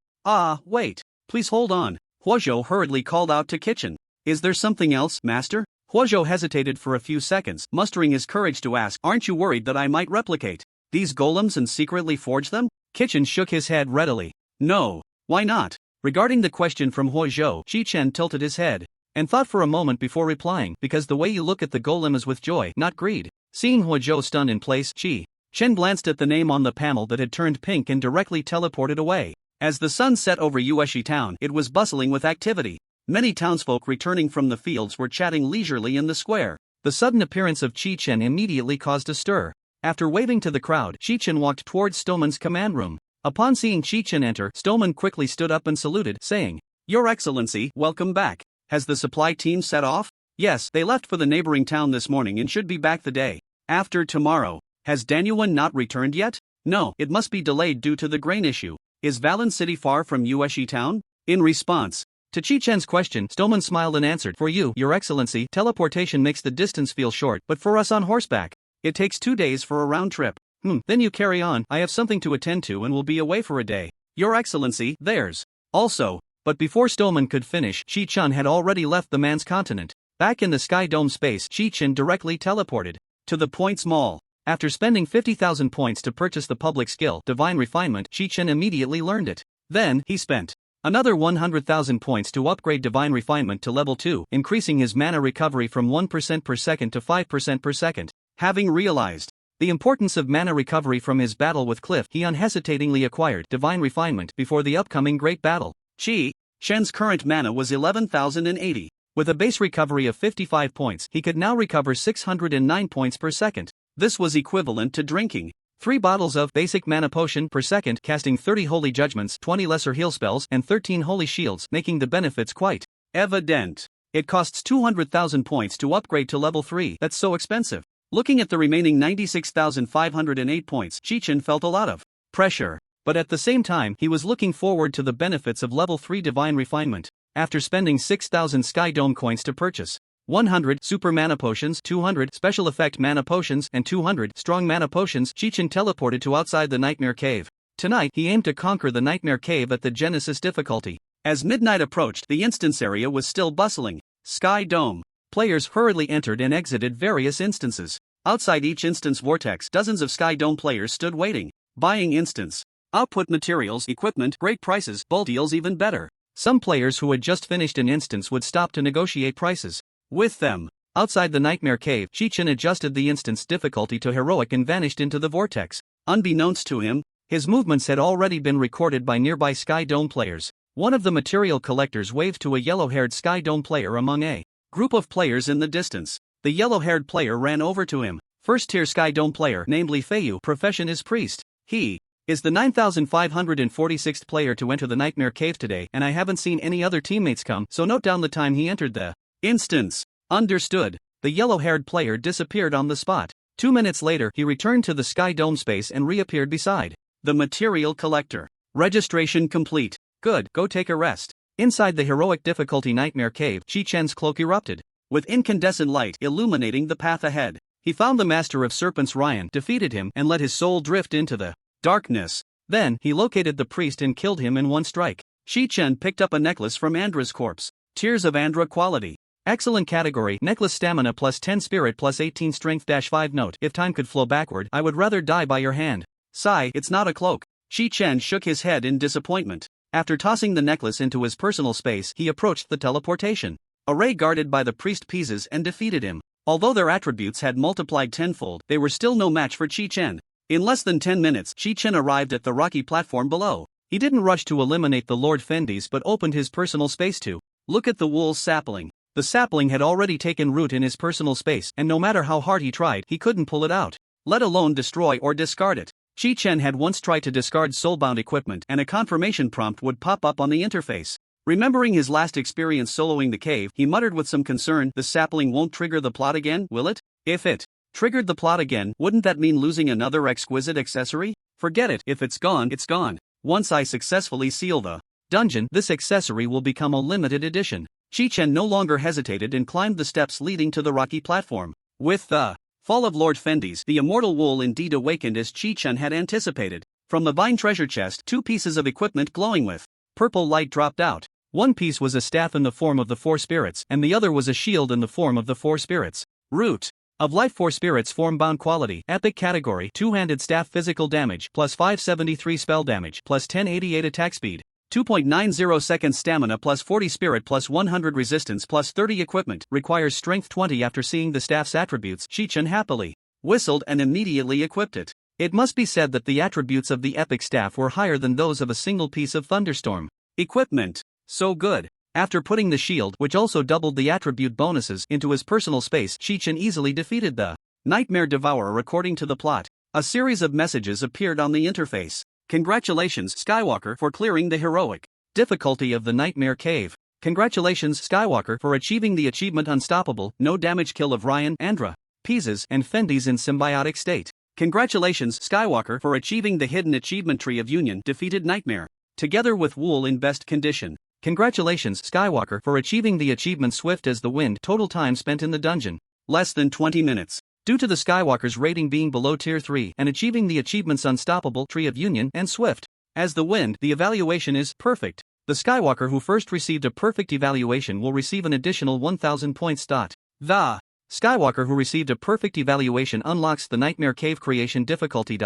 Wait. Please hold on. Huozhou hurriedly called out to Chi-Chen. Is there something else, Master? Huozhou hesitated for a few seconds, mustering his courage to ask, aren't you worried that I might replicate these golems and secretly forge them? Chi-Chen shook his head readily. No. Why not? Regarding the question from Huozhou, Chi-Chen tilted his head and thought for a moment before replying, because the way you look at the golem is with joy, not greed. Seeing Huozhou stunned in place, Chi-Chen glanced at the name on the panel that had turned pink and directly teleported away. As the sun set over Yueshi town, it was bustling with activity. Many townsfolk returning from the fields were chatting leisurely in the square. The sudden appearance of Chi-Chen immediately caused a stir. After waving to the crowd, Chi-Chen walked towards Stoneman's command room. Upon seeing Chi-Chen enter, Stoneman quickly stood up and saluted, saying, Your Excellency, welcome back. Has the supply team set off? Yes, they left for the neighboring town this morning and should be back the day after tomorrow. Has Danyuan not returned yet? No, it must be delayed due to the grain issue. Is Valen City far from Yueshi town? In response to Chi-Chen's question, Stoneman smiled and answered, For you, Your Excellency, teleportation makes the distance feel short, but for us on horseback, it takes 2 days for a round trip. Then you carry on, I have something to attend to and will be away for a day. Your Excellency, there's also. But before Stoneman could finish, Chi-Chen had already left the man's continent. Back in the Sky Dome space, Chi-Chen directly teleported to the Points Mall. After spending 50,000 points to purchase the public skill, Divine Refinement, Chi-Chen immediately learned it. Then, he spent another 100,000 points to upgrade Divine Refinement to level 2, increasing his mana recovery from 1% per second to 5% per second. Having realized the importance of mana recovery from his battle with Cliff, he unhesitatingly acquired Divine Refinement before the upcoming Great Battle. Chi-Chen's current mana was 11,080. With a base recovery of 55 points, he could now recover 609 points per second. This was equivalent to drinking 3 bottles of basic mana potion per second, casting 30 holy judgments, 20 lesser heal spells, and 13 holy shields, making the benefits quite evident. It costs 200,000 points to upgrade to level 3. That's so expensive. Looking at the remaining 96,508 points, Chi-Chen felt a lot of pressure. But at the same time, he was looking forward to the benefits of level 3 divine refinement. After spending 6,000 Sky Dome coins to purchase 100 super mana potions, 200 special effect mana potions, and 200 strong mana potions, Chi-Chen teleported to outside the Nightmare Cave. Tonight, he aimed to conquer the Nightmare Cave at the Genesis difficulty. As midnight approached, the instance area was still bustling. Sky Dome. Players hurriedly entered and exited various instances. Outside each instance vortex, dozens of Sky Dome players stood waiting, buying instance output materials, equipment, great prices, bulk deals even better. Some players who had just finished an instance would stop to negotiate prices with them. Outside the Nightmare Cave, Chi-Chen adjusted the instance difficulty to heroic and vanished into the vortex. Unbeknownst to him, his movements had already been recorded by nearby Sky Dome players. One of the material collectors waved to a yellow-haired Sky Dome player among a group of players in the distance. The yellow-haired player ran over to him. First-tier Sky Dome player, namely Feiyu, profession is priest. He is the 9,546th player to enter the Nightmare Cave today, and I haven't seen any other teammates come, so note down the time he entered the instance. Understood. The yellow-haired player disappeared on the spot. 2 minutes later, he returned to the Sky Dome space and reappeared beside the material collector. Registration complete. Good, go take a rest. Inside the heroic difficulty Nightmare Cave, Chi-Chen's cloak erupted, with incandescent light illuminating the path ahead. He found the Master of Serpents Ryan, defeated him, and let his soul drift into the darkness. Then, he located the priest and killed him in one strike. Chi-Chen picked up a necklace from Andra's corpse. Tears of Andra quality. Excellent category, necklace stamina plus 10 spirit plus 18 strength -5 note. If time could flow backward, I would rather die by your hand. Sigh, it's not a cloak. Chi-Chen shook his head in disappointment. After tossing the necklace into his personal space, he approached the teleportation array guarded by the priest pieces and defeated him. Although their attributes had multiplied tenfold, they were still no match for Chi-Chen. In less than 10 minutes, Chi-Chen arrived at the rocky platform below. He didn't rush to eliminate the Lord Fendis but opened his personal space to look at the wool sapling. The sapling had already taken root in his personal space, and no matter how hard he tried, he couldn't pull it out, let alone destroy or discard it. Chi-Chen had once tried to discard soulbound equipment, and a confirmation prompt would pop up on the interface. Remembering his last experience soloing the cave, he muttered with some concern, "The sapling won't trigger the plot again, will it? If it triggered the plot again, wouldn't that mean losing another exquisite accessory? Forget it, if it's gone, it's gone. Once I successfully seal the dungeon, this accessory will become a limited edition." Chi-Chen no longer hesitated and climbed the steps leading to the rocky platform. With the fall of Lord Fendis, the immortal wool indeed awakened as Chi-Chen had anticipated. From the vine treasure chest, 2 pieces of equipment glowing with purple light dropped out. One piece was a staff in the form of the 4 spirits, and the other was a shield in the form of the 4 spirits. Root of life 4 spirits form bound quality, epic category, 2-handed staff physical damage, plus 573 spell damage, plus 1088 attack speed, 2.90 seconds stamina plus 40 spirit plus 100 resistance plus 30 equipment, requires strength 20. After seeing the staff's attributes, Chi-Chen happily whistled and immediately equipped it. It must be said that the attributes of the epic staff were higher than those of a single piece of thunderstorm equipment. So good. After putting the shield, which also doubled the attribute bonuses, into his personal space, Chi-Chen easily defeated the Nightmare Devourer. According to the plot, a series of messages appeared on the interface. Congratulations, Skywalker, for clearing the heroic difficulty of the Nightmare Cave. Congratulations, Skywalker, for achieving the achievement Unstoppable, no damage kill of Ryan, Andra, Pieces, and Fendis in symbiotic state. Congratulations, Skywalker, for achieving the hidden achievement Tree of Union, defeated Nightmare, together with Wool in best condition. Congratulations, Skywalker, for achieving the achievement Swift as the Wind, total time spent in the dungeon, less than 20 minutes. Due to the Skywalker's rating being below Tier 3 and achieving the achievements Unstoppable, Tree of Union, and Swift as the Wind, the evaluation is perfect. The Skywalker who first received a perfect evaluation will receive an additional 1,000 points. The Skywalker who received a perfect evaluation unlocks the Nightmare Cave creation difficulty.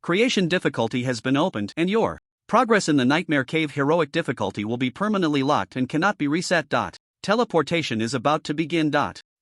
Creation difficulty has been opened, and your progress in the Nightmare Cave heroic difficulty will be permanently locked and cannot be reset. Teleportation is about to begin.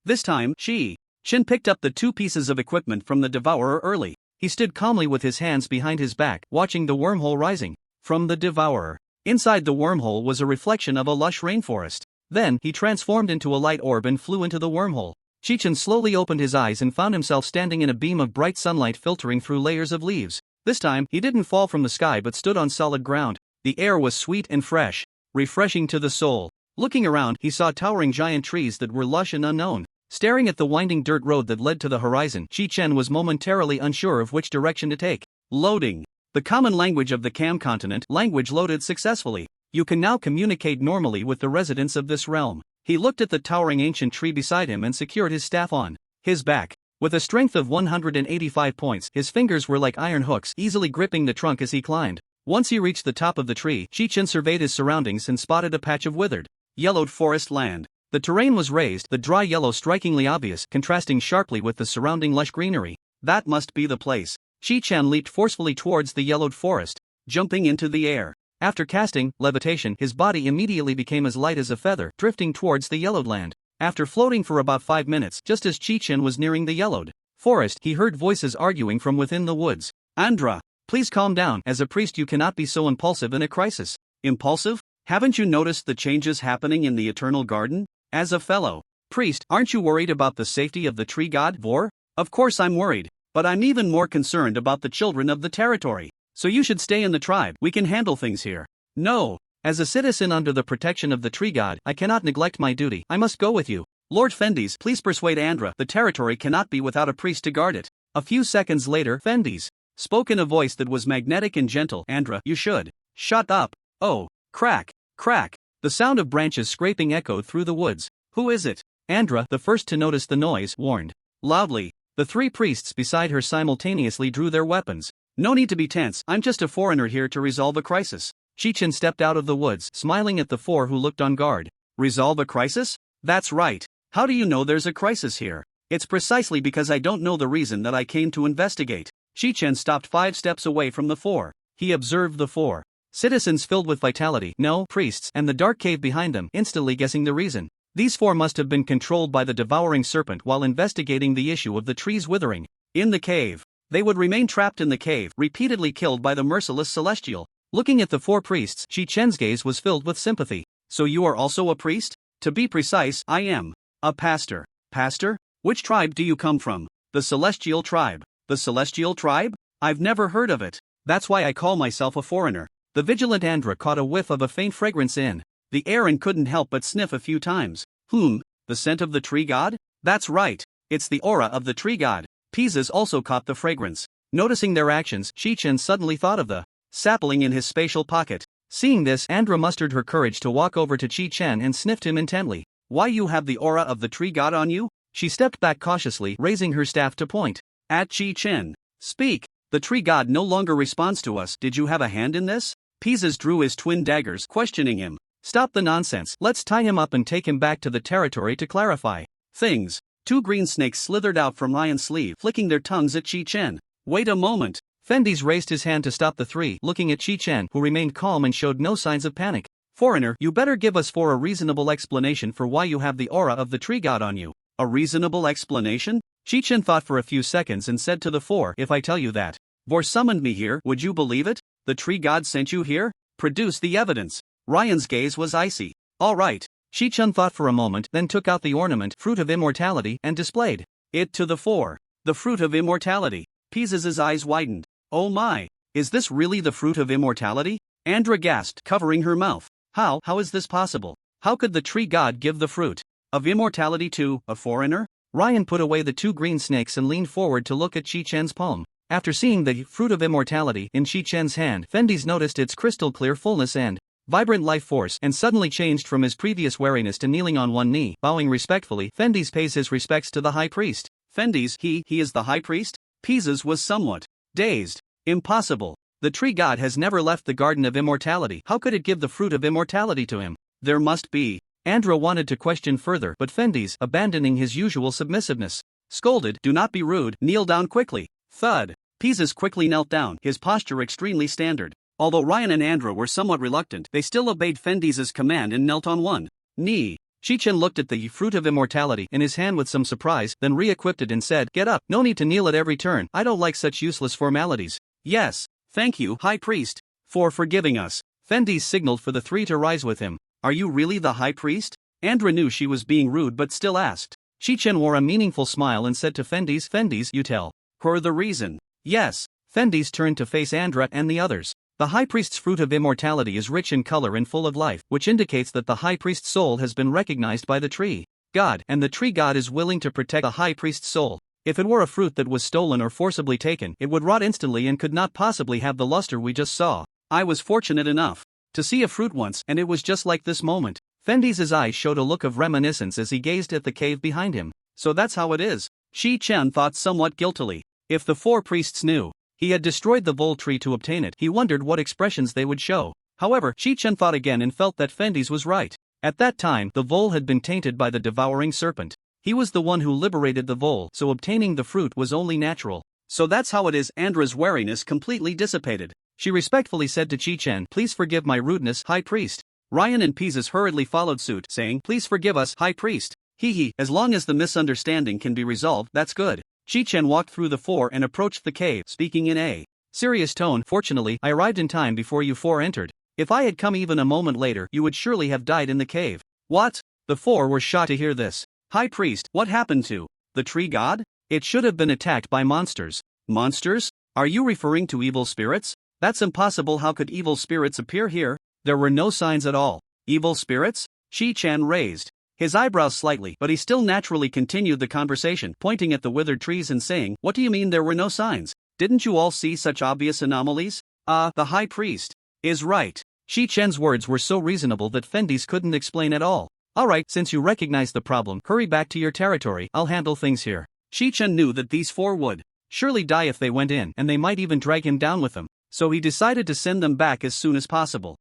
This time, Chi-Chen picked up the 2 pieces of equipment from the Devourer early. He stood calmly with his hands behind his back, watching the wormhole rising from the Devourer. Inside the wormhole was a reflection of a lush rainforest. Then, he transformed into a light orb and flew into the wormhole. Chi-Chen slowly opened his eyes and found himself standing in a beam of bright sunlight filtering through layers of leaves. This time, he didn't fall from the sky but stood on solid ground. The air was sweet and fresh, refreshing to the soul. Looking around, he saw towering giant trees that were lush and unknown. Staring at the winding dirt road that led to the horizon, Chi-Chen was momentarily unsure of which direction to take. Loading. The common language of the Cam continent, language loaded successfully. You can now communicate normally with the residents of this realm. He looked at the towering ancient tree beside him and secured his staff on his back. With a strength of 185 points, his fingers were like iron hooks, easily gripping the trunk as he climbed. Once he reached the top of the tree, Chi-Chen surveyed his surroundings and spotted a patch of withered, yellowed forest land. The terrain was raised, the dry yellow strikingly obvious, contrasting sharply with the surrounding lush greenery. That must be the place. Chi-Chen leaped forcefully towards the yellowed forest, jumping into the air. After casting levitation, his body immediately became as light as a feather, drifting towards the yellowed land. After floating for about 5 minutes, just as Chi-Chen was nearing the yellowed forest, he heard voices arguing from within the woods. Andra, please calm down. As a priest you cannot be so impulsive in a crisis. Impulsive? Haven't you noticed the changes happening in the Eternal Garden? As a fellow priest, aren't you worried about the safety of the tree god, Vor? Of course I'm worried, but I'm even more concerned about the children of the territory. So you should stay in the tribe. We can handle things here. No. As a citizen under the protection of the tree god, I cannot neglect my duty. I must go with you. Lord Fendes, please persuade Andra. The territory cannot be without a priest to guard it. A few seconds later, Fendes spoke in a voice that was magnetic and gentle. Andra, you should. Shut up. Oh. Crack. Crack. The sound of branches scraping echoed through the woods. Who is it? Andra, the first to notice the noise, warned loudly. The 3 priests beside her simultaneously drew their weapons. No need to be tense, I'm just a foreigner here to resolve a crisis. Chi-Chen stepped out of the woods, smiling at the 4 who looked on guard. Resolve a crisis? That's right. How do you know there's a crisis here? It's precisely because I don't know the reason that I came to investigate. Chi-Chen stopped 5 steps away from the 4. He observed the 4 citizens filled with vitality, no priests, and the dark cave behind them, instantly guessing the reason. These 4 must have been controlled by the devouring serpent while investigating the issue of the trees withering. In the cave. They would remain trapped in the cave, repeatedly killed by the merciless celestial. Looking at the 4 priests, Chi-Chen's gaze was filled with sympathy. So you are also a priest? To be precise, I am a pastor. Pastor? Which tribe do you come from? The Celestial Tribe. The Celestial Tribe? I've never heard of it. That's why I call myself a foreigner. The vigilant Andra caught a whiff of a faint fragrance in the air and couldn't help but sniff a few times. The scent of the tree god? That's right. It's the aura of the tree god. Pisces also caught the fragrance. Noticing their actions, Chi-Chen suddenly thought of the sapling in his spatial pocket. Seeing this, Andra mustered her courage to walk over to Chi-Chen and sniffed him intently. Why, you have the aura of the tree god on you? She stepped back cautiously, raising her staff to point at Chi-Chen. Speak. The tree god no longer responds to us. Did you have a hand in this? Pisces drew his twin daggers, questioning him. Stop the nonsense. Let's tie him up and take him back to the territory to clarify things. 2 green snakes slithered out from Lion's sleeve, flicking their tongues at Chi-Chen. Wait a moment. Fendes raised his hand to stop the 3, looking at Chi-Chen, who remained calm and showed no signs of panic. Foreigner, you better give us a reasonable explanation for why you have the aura of the tree god on you. A reasonable explanation? Chi-Chen thought for a few seconds and said to the 4, if I tell you that Vor summoned me here, would you believe it? The tree god sent you here? Produce the evidence. Ryan's gaze was icy. All right. Chi-Chen thought for a moment, then took out the ornament, Fruit of Immortality, and displayed it to the 4. The Fruit of Immortality. Pisces' eyes widened. Oh my. Is this really the Fruit of Immortality? Andra gasped, covering her mouth. How is this possible? How could the tree god give the Fruit of Immortality to a foreigner? Ryan put away the 2 green snakes and leaned forward to look at Chi-Chen's palm. After seeing the Fruit of Immortality in Chi-Chen's hand, Fendes noticed its crystal clear fullness and vibrant life force, and suddenly changed from his previous wariness to kneeling on one knee. Bowing respectfully, Fendes pays his respects to the high priest. Fendes, he is the high priest? Pisces was somewhat dazed. Impossible. The tree god has never left the Garden of Immortality. How could it give the Fruit of Immortality to him? There must be. Andra wanted to question further, but Fendes, abandoning his usual submissiveness, scolded, do not be rude, kneel down quickly. Thud. Pisces quickly knelt down, his posture extremely standard. Although Ryan and Andra were somewhat reluctant, they still obeyed Fendes' command and knelt on one knee. Chi-Chen looked at the Fruit of Immortality in his hand with some surprise, then re-equipped it and said, get up, no need to kneel at every turn, I don't like such useless formalities. Yes, thank you, High Priest, for forgiving us. Fendes signaled for the 3 to rise with him. Are you really the High Priest? Andra knew she was being rude but still asked. Chi-Chen wore a meaningful smile and said to Fendi's, you tell her the reason. Yes. Fendi's turned to face Andra and the others. The High Priest's fruit of immortality is rich in color and full of life, which indicates that the High Priest's soul has been recognized by the tree god, and the tree god is willing to protect the High Priest's soul. If it were a fruit that was stolen or forcibly taken, it would rot instantly and could not possibly have the luster we just saw. I was fortunate enough to see a fruit once, and it was just like this moment. Fendi's eyes showed a look of reminiscence as he gazed at the cave behind him. So that's how it is. Chi-Chen thought somewhat guiltily. If the four priests knew he had destroyed the vole tree to obtain it, he wondered what expressions they would show. However, Chi-Chen thought again and felt that Fendi's was right. At that time, the vole had been tainted by the devouring serpent. He was the one who liberated the vole, so obtaining the fruit was only natural. So that's how it is. Andra's wariness completely dissipated. She respectfully said to Chi-Chen, please forgive my rudeness, High Priest. Ryan and Pieces hurriedly followed suit, saying, please forgive us, High Priest. As long as the misunderstanding can be resolved, that's good. Chi-Chen walked through the four and approached the cave, speaking in a serious tone. Fortunately, I arrived in time before you four entered. If I had come even a moment later, you would surely have died in the cave. What? The four were shocked to hear this. High Priest, what happened to the tree god? It should have been attacked by monsters. Monsters? Are you referring to evil spirits? That's impossible. How could evil spirits appear here? There were no signs at all. Evil spirits? Chi-Chen raised his eyebrows slightly, but he still naturally continued the conversation, pointing at the withered trees and saying, what do you mean there were no signs? Didn't you all see such obvious anomalies? The High Priest is right. Chi-Chen's words were so reasonable that Fendi's couldn't explain at all. Alright, since you recognize the problem, hurry back to your territory, I'll handle things here. Chi-Chen knew that these four would surely die if they went in, and they might even drag him down with them, so he decided to send them back as soon as possible.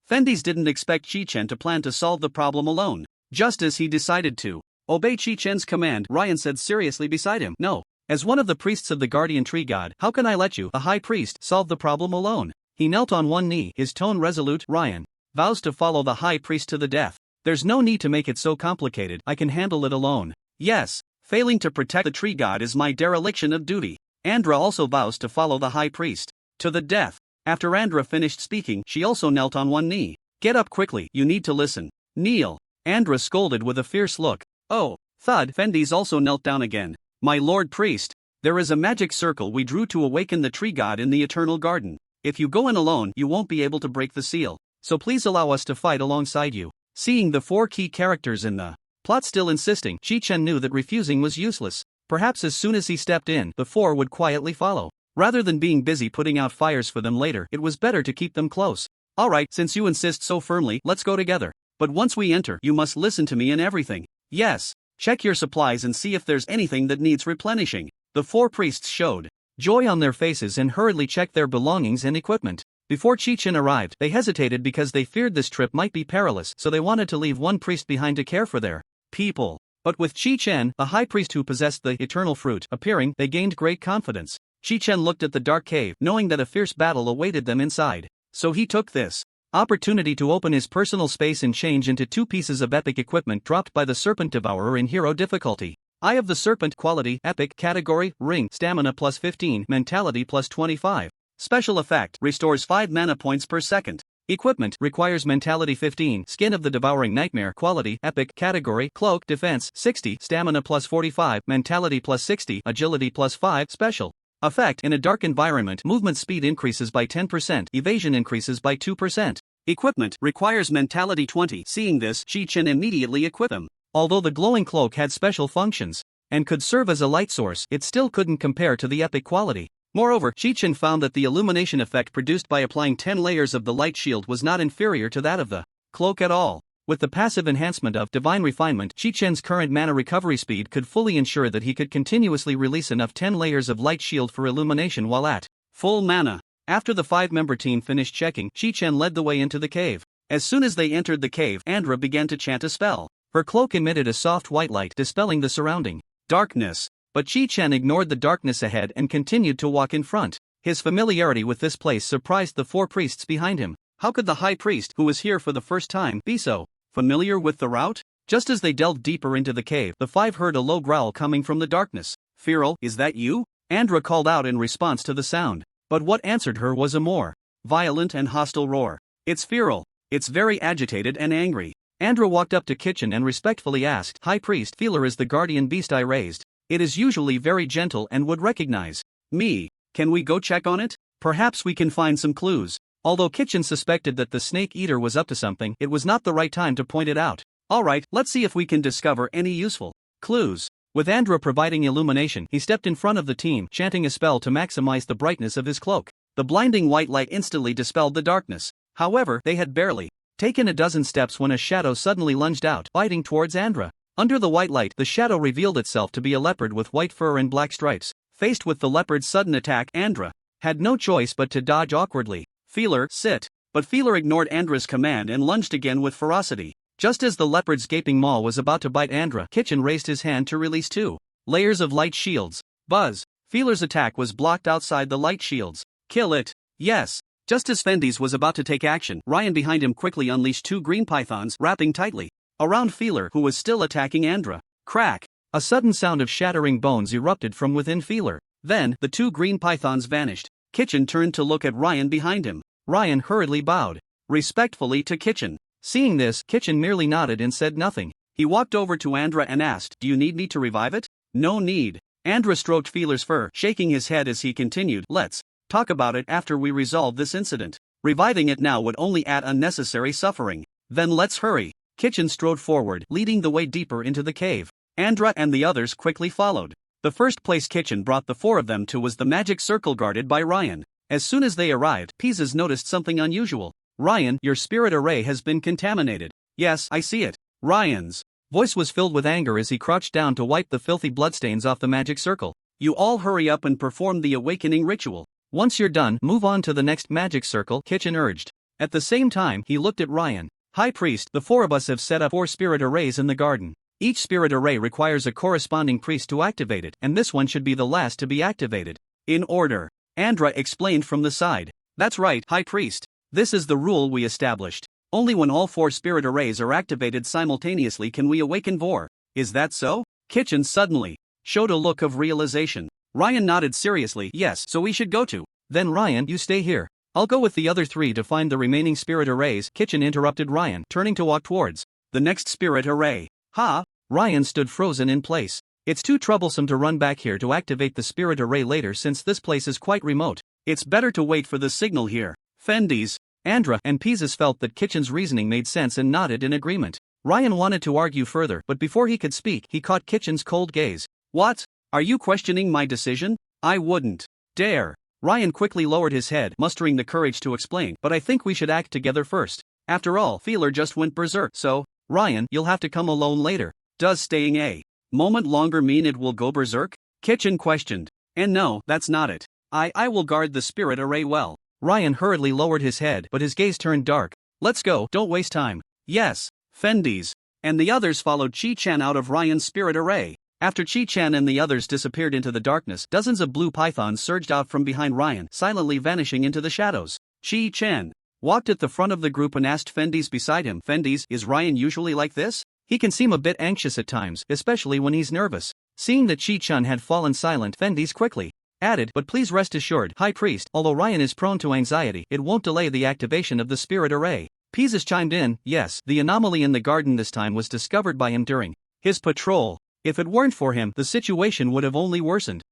Fendi's didn't expect Chi-Chen to plan to solve the problem alone. Just as he decided to obey Chi-Chen's command, Ryan said seriously beside him, no. As one of the priests of the guardian tree god, how can I let you, the High Priest, solve the problem alone? He knelt on one knee, his tone resolute. Ryan vows to follow the High Priest to the death. There's no need to make it so complicated, I can handle it alone. Yes, failing to protect the tree god is my dereliction of duty. Andra also vows to follow the High Priest to the death. After Andra finished speaking, she also knelt on one knee. Get up quickly, you need to listen. Kneel. Andra scolded with a fierce look. Oh, thud. Fendi's also knelt down again. My lord priest, there is a magic circle we drew to awaken the tree god in the eternal garden. If you go in alone, you won't be able to break the seal. So please allow us to fight alongside you. Seeing the four key characters in the plot still insisting, Chi-Chen knew that refusing was useless. Perhaps as soon as he stepped in, the four would quietly follow. Rather than being busy putting out fires for them later, it was better to keep them close. Alright, since you insist so firmly, let's go together. But once we enter, you must listen to me in everything. Yes. Check your supplies and see if there's anything that needs replenishing. The four priests showed joy on their faces and hurriedly checked their belongings and equipment. Before Chi-Chen arrived, they hesitated because they feared this trip might be perilous, so they wanted to leave one priest behind to care for their people. But with Chi-Chen, the High Priest who possessed the eternal fruit, appearing, they gained great confidence. Chi-Chen looked at the dark cave, knowing that a fierce battle awaited them inside. So he took this opportunity to open his personal space and change into two pieces of epic equipment dropped by the Serpent Devourer in hero difficulty. Eye of the Serpent, quality, epic, category, ring, stamina plus 15, mentality plus 25. Special effect, restores 5 mana points per second. Equipment, requires mentality 15, skin of the devouring nightmare, quality, epic, category, cloak, defense, 60, stamina plus 45, mentality plus 60, agility plus 5, special effect, in a dark environment, movement speed increases by 10%, evasion increases by 2%. Equipment, requires mentality 20. Seeing this, Chi-Chen immediately equipped him. Although the glowing cloak had special functions and could serve as a light source, it still couldn't compare to the epic quality. Moreover, Chi-Chen found that the illumination effect produced by applying 10 layers of the light shield was not inferior to that of the cloak at all. With the passive enhancement of Divine Refinement, Chi-Chen's current mana recovery speed could fully ensure that he could continuously release enough 10 layers of light shield for illumination while at full mana. After the 5-member team finished checking, Chi-Chen led the way into the cave. As soon as they entered the cave, Andra began to chant a spell. Her cloak emitted a soft white light, dispelling the surrounding darkness. But Chi-Chen ignored the darkness ahead and continued to walk in front. His familiarity with this place surprised the 4 priests behind him. How could the High Priest, who was here for the first time, be so familiar with the route? Just as they delved deeper into the cave, the 5 heard a low growl coming from the darkness. Feral, is that you? Andra called out in response to the sound. But what answered her was a more violent and hostile roar. It's Feral. It's very agitated and angry. Andra walked up to Chi-Chen and respectfully asked, High Priest, Feeler is the guardian beast I raised. It is usually very gentle and would recognize me. Can we go check on it? Perhaps we can find some clues. Although Chi-Chen suspected that the snake eater was up to something, it was not the right time to point it out. Alright, let's see if we can discover any useful clues. With Andra providing illumination, he stepped in front of the team, chanting a spell to maximize the brightness of his cloak. The blinding white light instantly dispelled the darkness. However, they had barely taken a dozen steps when a shadow suddenly lunged out, biting towards Andra. Under the white light, the shadow revealed itself to be a leopard with white fur and black stripes. Faced with the leopard's sudden attack, Andra had no choice but to dodge awkwardly. Feeler, sit. But Feeler ignored Andra's command and lunged again with ferocity. Just as the leopard's gaping maw was about to bite Andra, Chi-Chen raised his hand to release 2 layers of light shields. Buzz! Feeler's attack was blocked outside the light shields. Kill it! Yes! Just as Fendi's was about to take action, Ryan behind him quickly unleashed 2 green pythons, wrapping tightly around Feeler, who was still attacking Andra. Crack! A sudden sound of shattering bones erupted from within Feeler. Then, the 2 green pythons vanished. Chi-Chen turned to look at Ryan behind him. Ryan hurriedly bowed respectfully to Chi-Chen. Seeing this, Chi-Chen merely nodded and said nothing. He walked over to Andra and asked, Do you need me to revive it? No need. Andra stroked Feeler's fur, shaking his head as he continued, Let's talk about it after we resolve this incident. Reviving it now would only add unnecessary suffering. Then let's hurry. Chi-Chen strode forward, leading the way deeper into the cave. Andra and the others quickly followed. The first place Chi-Chen brought the 4 of them to was the magic circle guarded by Ryan. As soon as they arrived, Pizzas noticed something unusual. Ryan, your spirit array has been contaminated. Yes, I see it. Ryan's voice was filled with anger as he crouched down to wipe the filthy bloodstains off the magic circle. You all hurry up and perform the awakening ritual. Once you're done, move on to the next magic circle, Chi-Chen urged. At the same time, he looked at Ryan. High Priest, the 4 of us have set up 4 spirit arrays in the garden. Each spirit array requires a corresponding priest to activate it, and this one should be the last to be activated. In order. Andra explained from the side. That's right, High Priest. This is the rule we established. Only when all 4 spirit arrays are activated simultaneously can we awaken Vor. Is that so? Chi-Chen suddenly showed a look of realization. Ryan nodded seriously. Yes, so we should go to. Then Ryan, you stay here. I'll go with the other 3 to find the remaining spirit arrays. Chi-Chen interrupted Ryan, turning to walk towards the next spirit array. Ha! Ryan stood frozen in place. It's too troublesome to run back here to activate the spirit array later since this place is quite remote. It's better to wait for the signal here. Fendi's, Andra, and Pizzas felt that Chi-Chen's reasoning made sense and nodded in agreement. Ryan wanted to argue further, but before he could speak, he caught Chi-Chen's cold gaze. What? Are you questioning my decision? I wouldn't dare. Ryan quickly lowered his head, mustering the courage to explain, but I think we should act together first. After all, Feeler just went berserk, so, Ryan, you'll have to come alone later. Does staying a moment longer mean it will go berserk? Chi-Chen questioned. And no, that's not it. I will guard the spirit array well. Ryan hurriedly lowered his head, but his gaze turned dark. Let's go, don't waste time. Yes, Fendi's. And the others followed Chi-Chen out of Ryan's spirit array. After Chi-Chen and the others disappeared into the darkness, dozens of blue pythons surged out from behind Ryan, silently vanishing into the shadows. Chi-Chen walked at the front of the group and asked Fendi's beside him, Fendi's, is Ryan usually like this? He can seem a bit anxious at times, especially when he's nervous. Seeing that Chi-Chen had fallen silent, Fendi's quickly added, but please rest assured, High Priest, although Ryan is prone to anxiety, it won't delay the activation of the spirit array. Pizzas chimed in, yes, the anomaly in the garden this time was discovered by him during his patrol. If it weren't for him, the situation would have only worsened.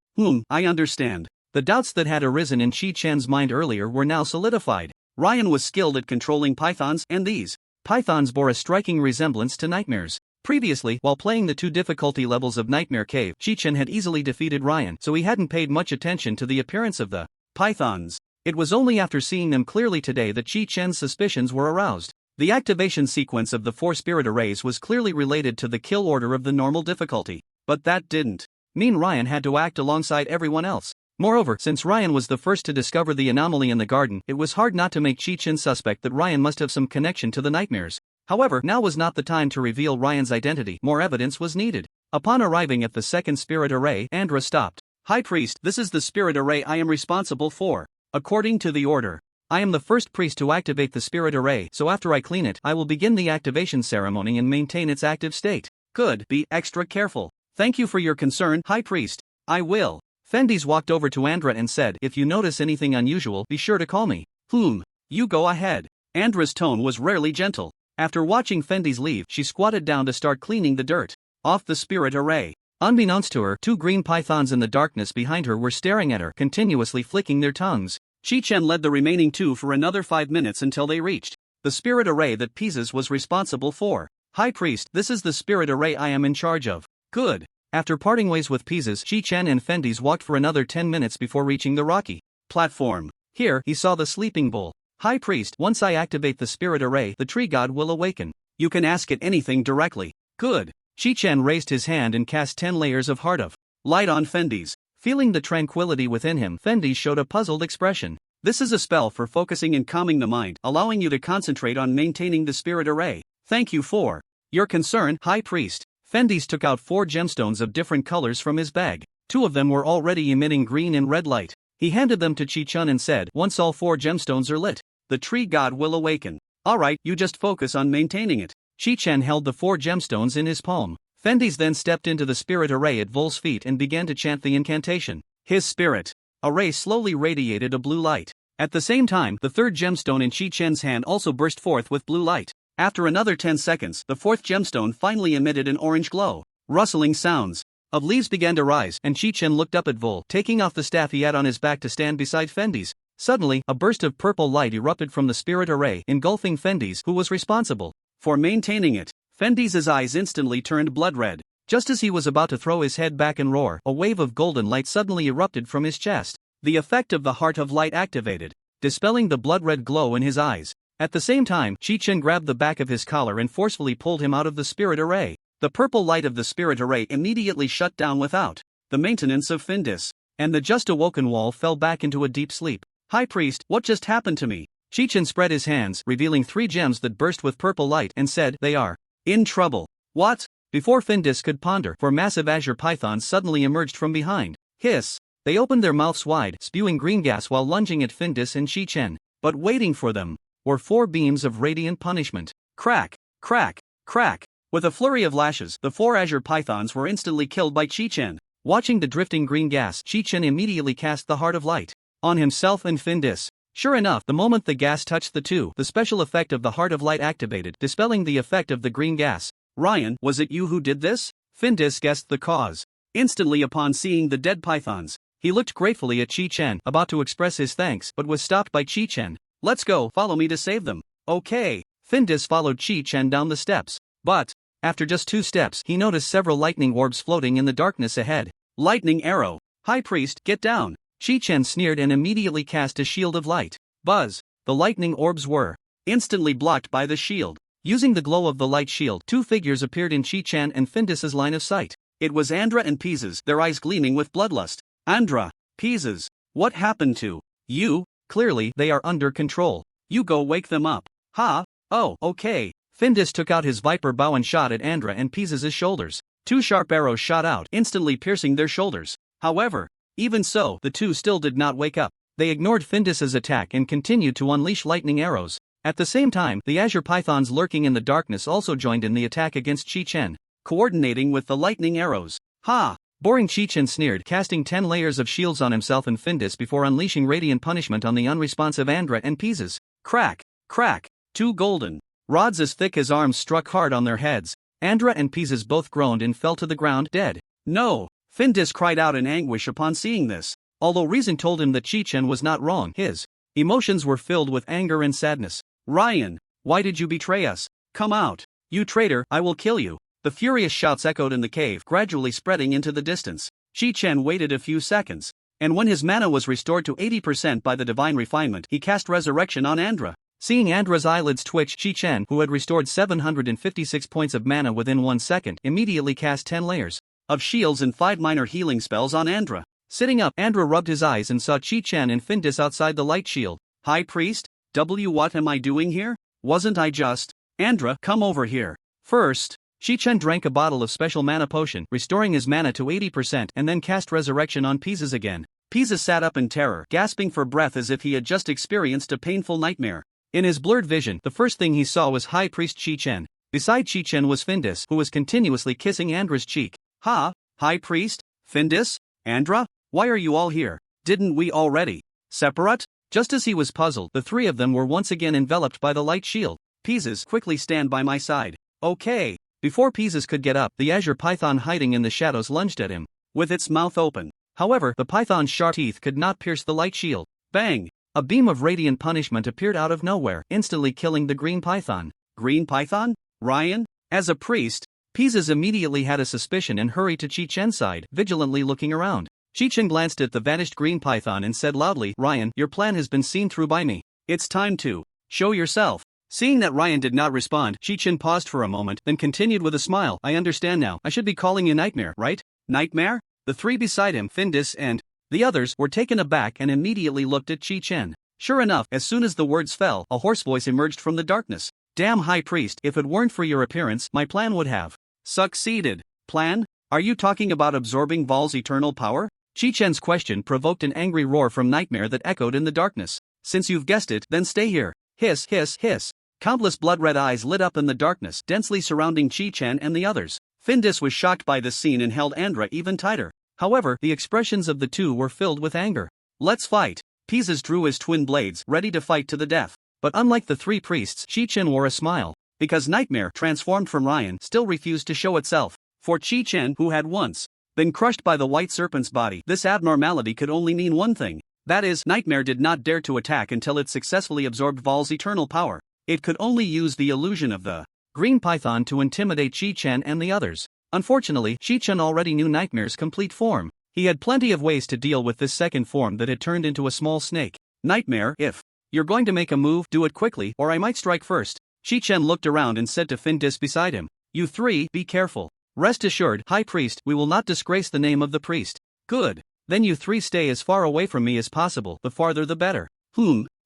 I understand. The doubts that had arisen in Chi-Chen's mind earlier were now solidified. Ryan was skilled at controlling pythons, and these pythons bore a striking resemblance to nightmares. Previously, while playing the 2 difficulty levels of Nightmare Cave, Chi-Chen had easily defeated Ryan, so he hadn't paid much attention to the appearance of the pythons. It was only after seeing them clearly today that Chi-Chen's suspicions were aroused. The activation sequence of the 4 spirit arrays was clearly related to the kill order of the normal difficulty. But that didn't mean Ryan had to act alongside everyone else. Moreover, since Ryan was the first to discover the anomaly in the garden, it was hard not to make Chi-Chen suspect that Ryan must have some connection to the nightmares. However, now was not the time to reveal Ryan's identity, more evidence was needed. Upon arriving at the second spirit array, Andra stopped. High Priest, this is the spirit array I am responsible for. According to the order, I am the first priest to activate the spirit array, so after I clean it, I will begin the activation ceremony and maintain its active state. Good, be extra careful. Thank you for your concern, High Priest. I will. Fendi's walked over to Andra and said, if you notice anything unusual, be sure to call me. You go ahead. Andra's tone was rarely gentle. After watching Fendi's leave, she squatted down to start cleaning the dirt off the spirit array. Unbeknownst to her, 2 green pythons in the darkness behind her were staring at her, continuously flicking their tongues. Chi-Chen led the remaining 2 for another 5 minutes until they reached the spirit array that Pieces was responsible for. High Priest, this is the spirit array I am in charge of. Good. After parting ways with Pieces, Chi-Chen and Fendi's walked for another 10 minutes before reaching the rocky platform. Here, he saw the sleeping bull. High Priest, once I activate the spirit array, the tree god will awaken. You can ask it anything directly. Good. Chi-Chen raised his hand and cast 10 layers of Heart of Light on Fendi's. Feeling the tranquility within him, Fendi showed a puzzled expression. This is a spell for focusing and calming the mind, allowing you to concentrate on maintaining the spirit array. Thank you for your concern, High Priest. Fendi's took out 4 gemstones of different colors from his bag. 2 of them were already emitting green and red light. He handed them to Chi-Chen and said, once all 4 gemstones are lit, the tree god will awaken. Alright, you just focus on maintaining it. Chi-Chen held the 4 gemstones in his palm. Fendi's then stepped into the spirit array at Vol's feet and began to chant the incantation. His spirit array slowly radiated a blue light. At the same time, the 3rd gemstone in Chi-Chen's hand also burst forth with blue light. After another 10 seconds, the 4th gemstone finally emitted an orange glow. Rustling sounds of leaves began to rise, and Chi-Chen looked up at Vol, taking off the staff he had on his back to stand beside Fendi's. Suddenly, a burst of purple light erupted from the spirit array, engulfing Fendi's, who was responsible for maintaining it. Fendi's eyes instantly turned blood red. Just as he was about to throw his head back and roar, a wave of golden light suddenly erupted from his chest. The effect of the Heart of Light activated, dispelling the blood-red glow in his eyes. At the same time, Chi-Chen grabbed the back of his collar and forcefully pulled him out of the spirit array. The purple light of the spirit array immediately shut down without the maintenance of Fendis, and the just awoken wall fell back into a deep sleep. High Priest, what just happened to me? Chi-Chen spread his hands, revealing 3 gems that burst with purple light, and said, they are in trouble. What? Before Fendis could ponder, 4 massive azure pythons suddenly emerged from behind. Hiss! They opened their mouths wide, spewing green gas while lunging at Fendis and Chi-Chen. But waiting for them were 4 beams of radiant punishment. Crack! Crack! Crack! With a flurry of lashes, the 4 azure pythons were instantly killed by Chi-Chen. Watching the drifting green gas, Chi-Chen immediately cast the Heart of Light on himself and Fendis. Sure enough, the moment the gas touched the 2, the special effect of the Heart of Light activated, dispelling the effect of the green gas. Ryan, was it you who did this? Fendis guessed the cause. Instantly upon seeing the dead pythons, he looked gratefully at Chi-Chen, about to express his thanks, but was stopped by Chi-Chen. Let's go, follow me to save them. Okay. Fendis followed Chi-Chen down the steps. But, after just 2 steps, he noticed several lightning orbs floating in the darkness ahead. Lightning arrow. High Priest, get down. Chi-Chen sneered and immediately cast a shield of light. Buzz. The lightning orbs were instantly blocked by the shield. Using the glow of the light shield, 2 figures appeared in Chi-Chen and Fendis's line of sight. It was Andra and Pieces, their eyes gleaming with bloodlust. Andra, Pieces, what happened to you? Clearly, they are under control. You go wake them up. Ha? Oh, okay. Fendis took out his viper bow and shot at Andra and Pieces' shoulders. 2 sharp arrows shot out, instantly piercing their shoulders. However, even so, the 2 still did not wake up. They ignored Fendis's attack and continued to unleash lightning arrows. At the same time, the azure pythons lurking in the darkness also joined in the attack against Chi-Chen, coordinating with the lightning arrows. Ha! Boring, Chi-Chen sneered, casting 10 layers of shields on himself and Fendis before unleashing radiant punishment on the unresponsive Andra and Pieces. Crack! Crack! 2 golden rods as thick as arms struck hard on their heads. Andra and Pieces both groaned and fell to the ground dead. No! Fendis cried out in anguish upon seeing this. Although reason told him that Chi-Chen was not wrong, his emotions were filled with anger and sadness. Ryan, why did you betray us? Come out! You traitor, I will kill you! The furious shouts echoed in the cave, gradually spreading into the distance. Chi-Chen waited a few seconds, and when his mana was restored to 80% by the divine refinement, he cast Resurrection on Andra. Seeing Andra's eyelids twitch, Chi-Chen, who had restored 756 points of mana within 1 second, immediately cast 10 layers of shields and 5 minor healing spells on Andra. Sitting up, Andra rubbed his eyes and saw Chi-Chen and Fendis outside the light shield. High Priest? What am I doing here? Wasn't I just? Andra, come over here. First, Chi-Chen drank a bottle of special mana potion, restoring his mana to 80% and then cast Resurrection on Pieces again. Pieces sat up in terror, gasping for breath as if he had just experienced a painful nightmare. In his blurred vision, the first thing he saw was High Priest Chi-Chen. Beside Chi-Chen was Fendis, who was continuously kissing Andra's cheek. Ha! High Priest? Fendis? Andra? Why are you all here? Didn't we already separate? Just as he was puzzled, the 3 of them were once again enveloped by the light shield. Pieces, quickly stand by my side. Okay. Before Pieces could get up, the azure python hiding in the shadows lunged at him, with its mouth open. However, the python's sharp teeth could not pierce the light shield. Bang! A beam of radiant punishment appeared out of nowhere, instantly killing the green python. Green python? Ryan? As a priest, Pieces immediately had a suspicion and hurried to Chi-Chen's side, vigilantly looking around. Chi-Chen glanced at the vanished green python and said loudly, "Ryan, your plan has been seen through by me. It's time to show yourself." Seeing that Ryan did not respond, Chi-Chen paused for a moment, then continued with a smile. "I understand now. I should be calling you Nightmare, right?" Nightmare? The three beside him, Findus and the others, were taken aback and immediately looked at Chi-Chen. Sure enough, as soon as the words fell, a hoarse voice emerged from the darkness. "Damn High Priest, if it weren't for your appearance, my plan would have succeeded." Plan? Are you talking about absorbing Vol's eternal power? Chi-Chen's question provoked an angry roar from Nightmare that echoed in the darkness. "Since you've guessed it, then stay here." Hiss, hiss, hiss. Countless blood-red eyes lit up in the darkness, densely surrounding Chi-Chen and the others. Findus was shocked by this scene and held Andra even tighter. However, the expressions of the two were filled with anger. "Let's fight." Pieces drew his twin blades, ready to fight to the death. But unlike the three priests, Chi-Chen wore a smile, because Nightmare, transformed from Ryan, still refused to show itself. For Chi-Chen, who had once been crushed by the white serpent's body, this abnormality could only mean one thing. That is, Nightmare did not dare to attack until it successfully absorbed Vol's eternal power. It could only use the illusion of the green python to intimidate Chi-Chen and the others. Unfortunately, Chi-Chen already knew Nightmare's complete form. He had plenty of ways to deal with this second form that had turned into a small snake. "Nightmare, if you're going to make a move, do it quickly, or I might strike first." Chi-Chen looked around and said to Findus beside him, "You three, be careful. Rest assured, High Priest, we will not disgrace the name of the priest." "Good. Then you three stay as far away from me as possible, the farther the better."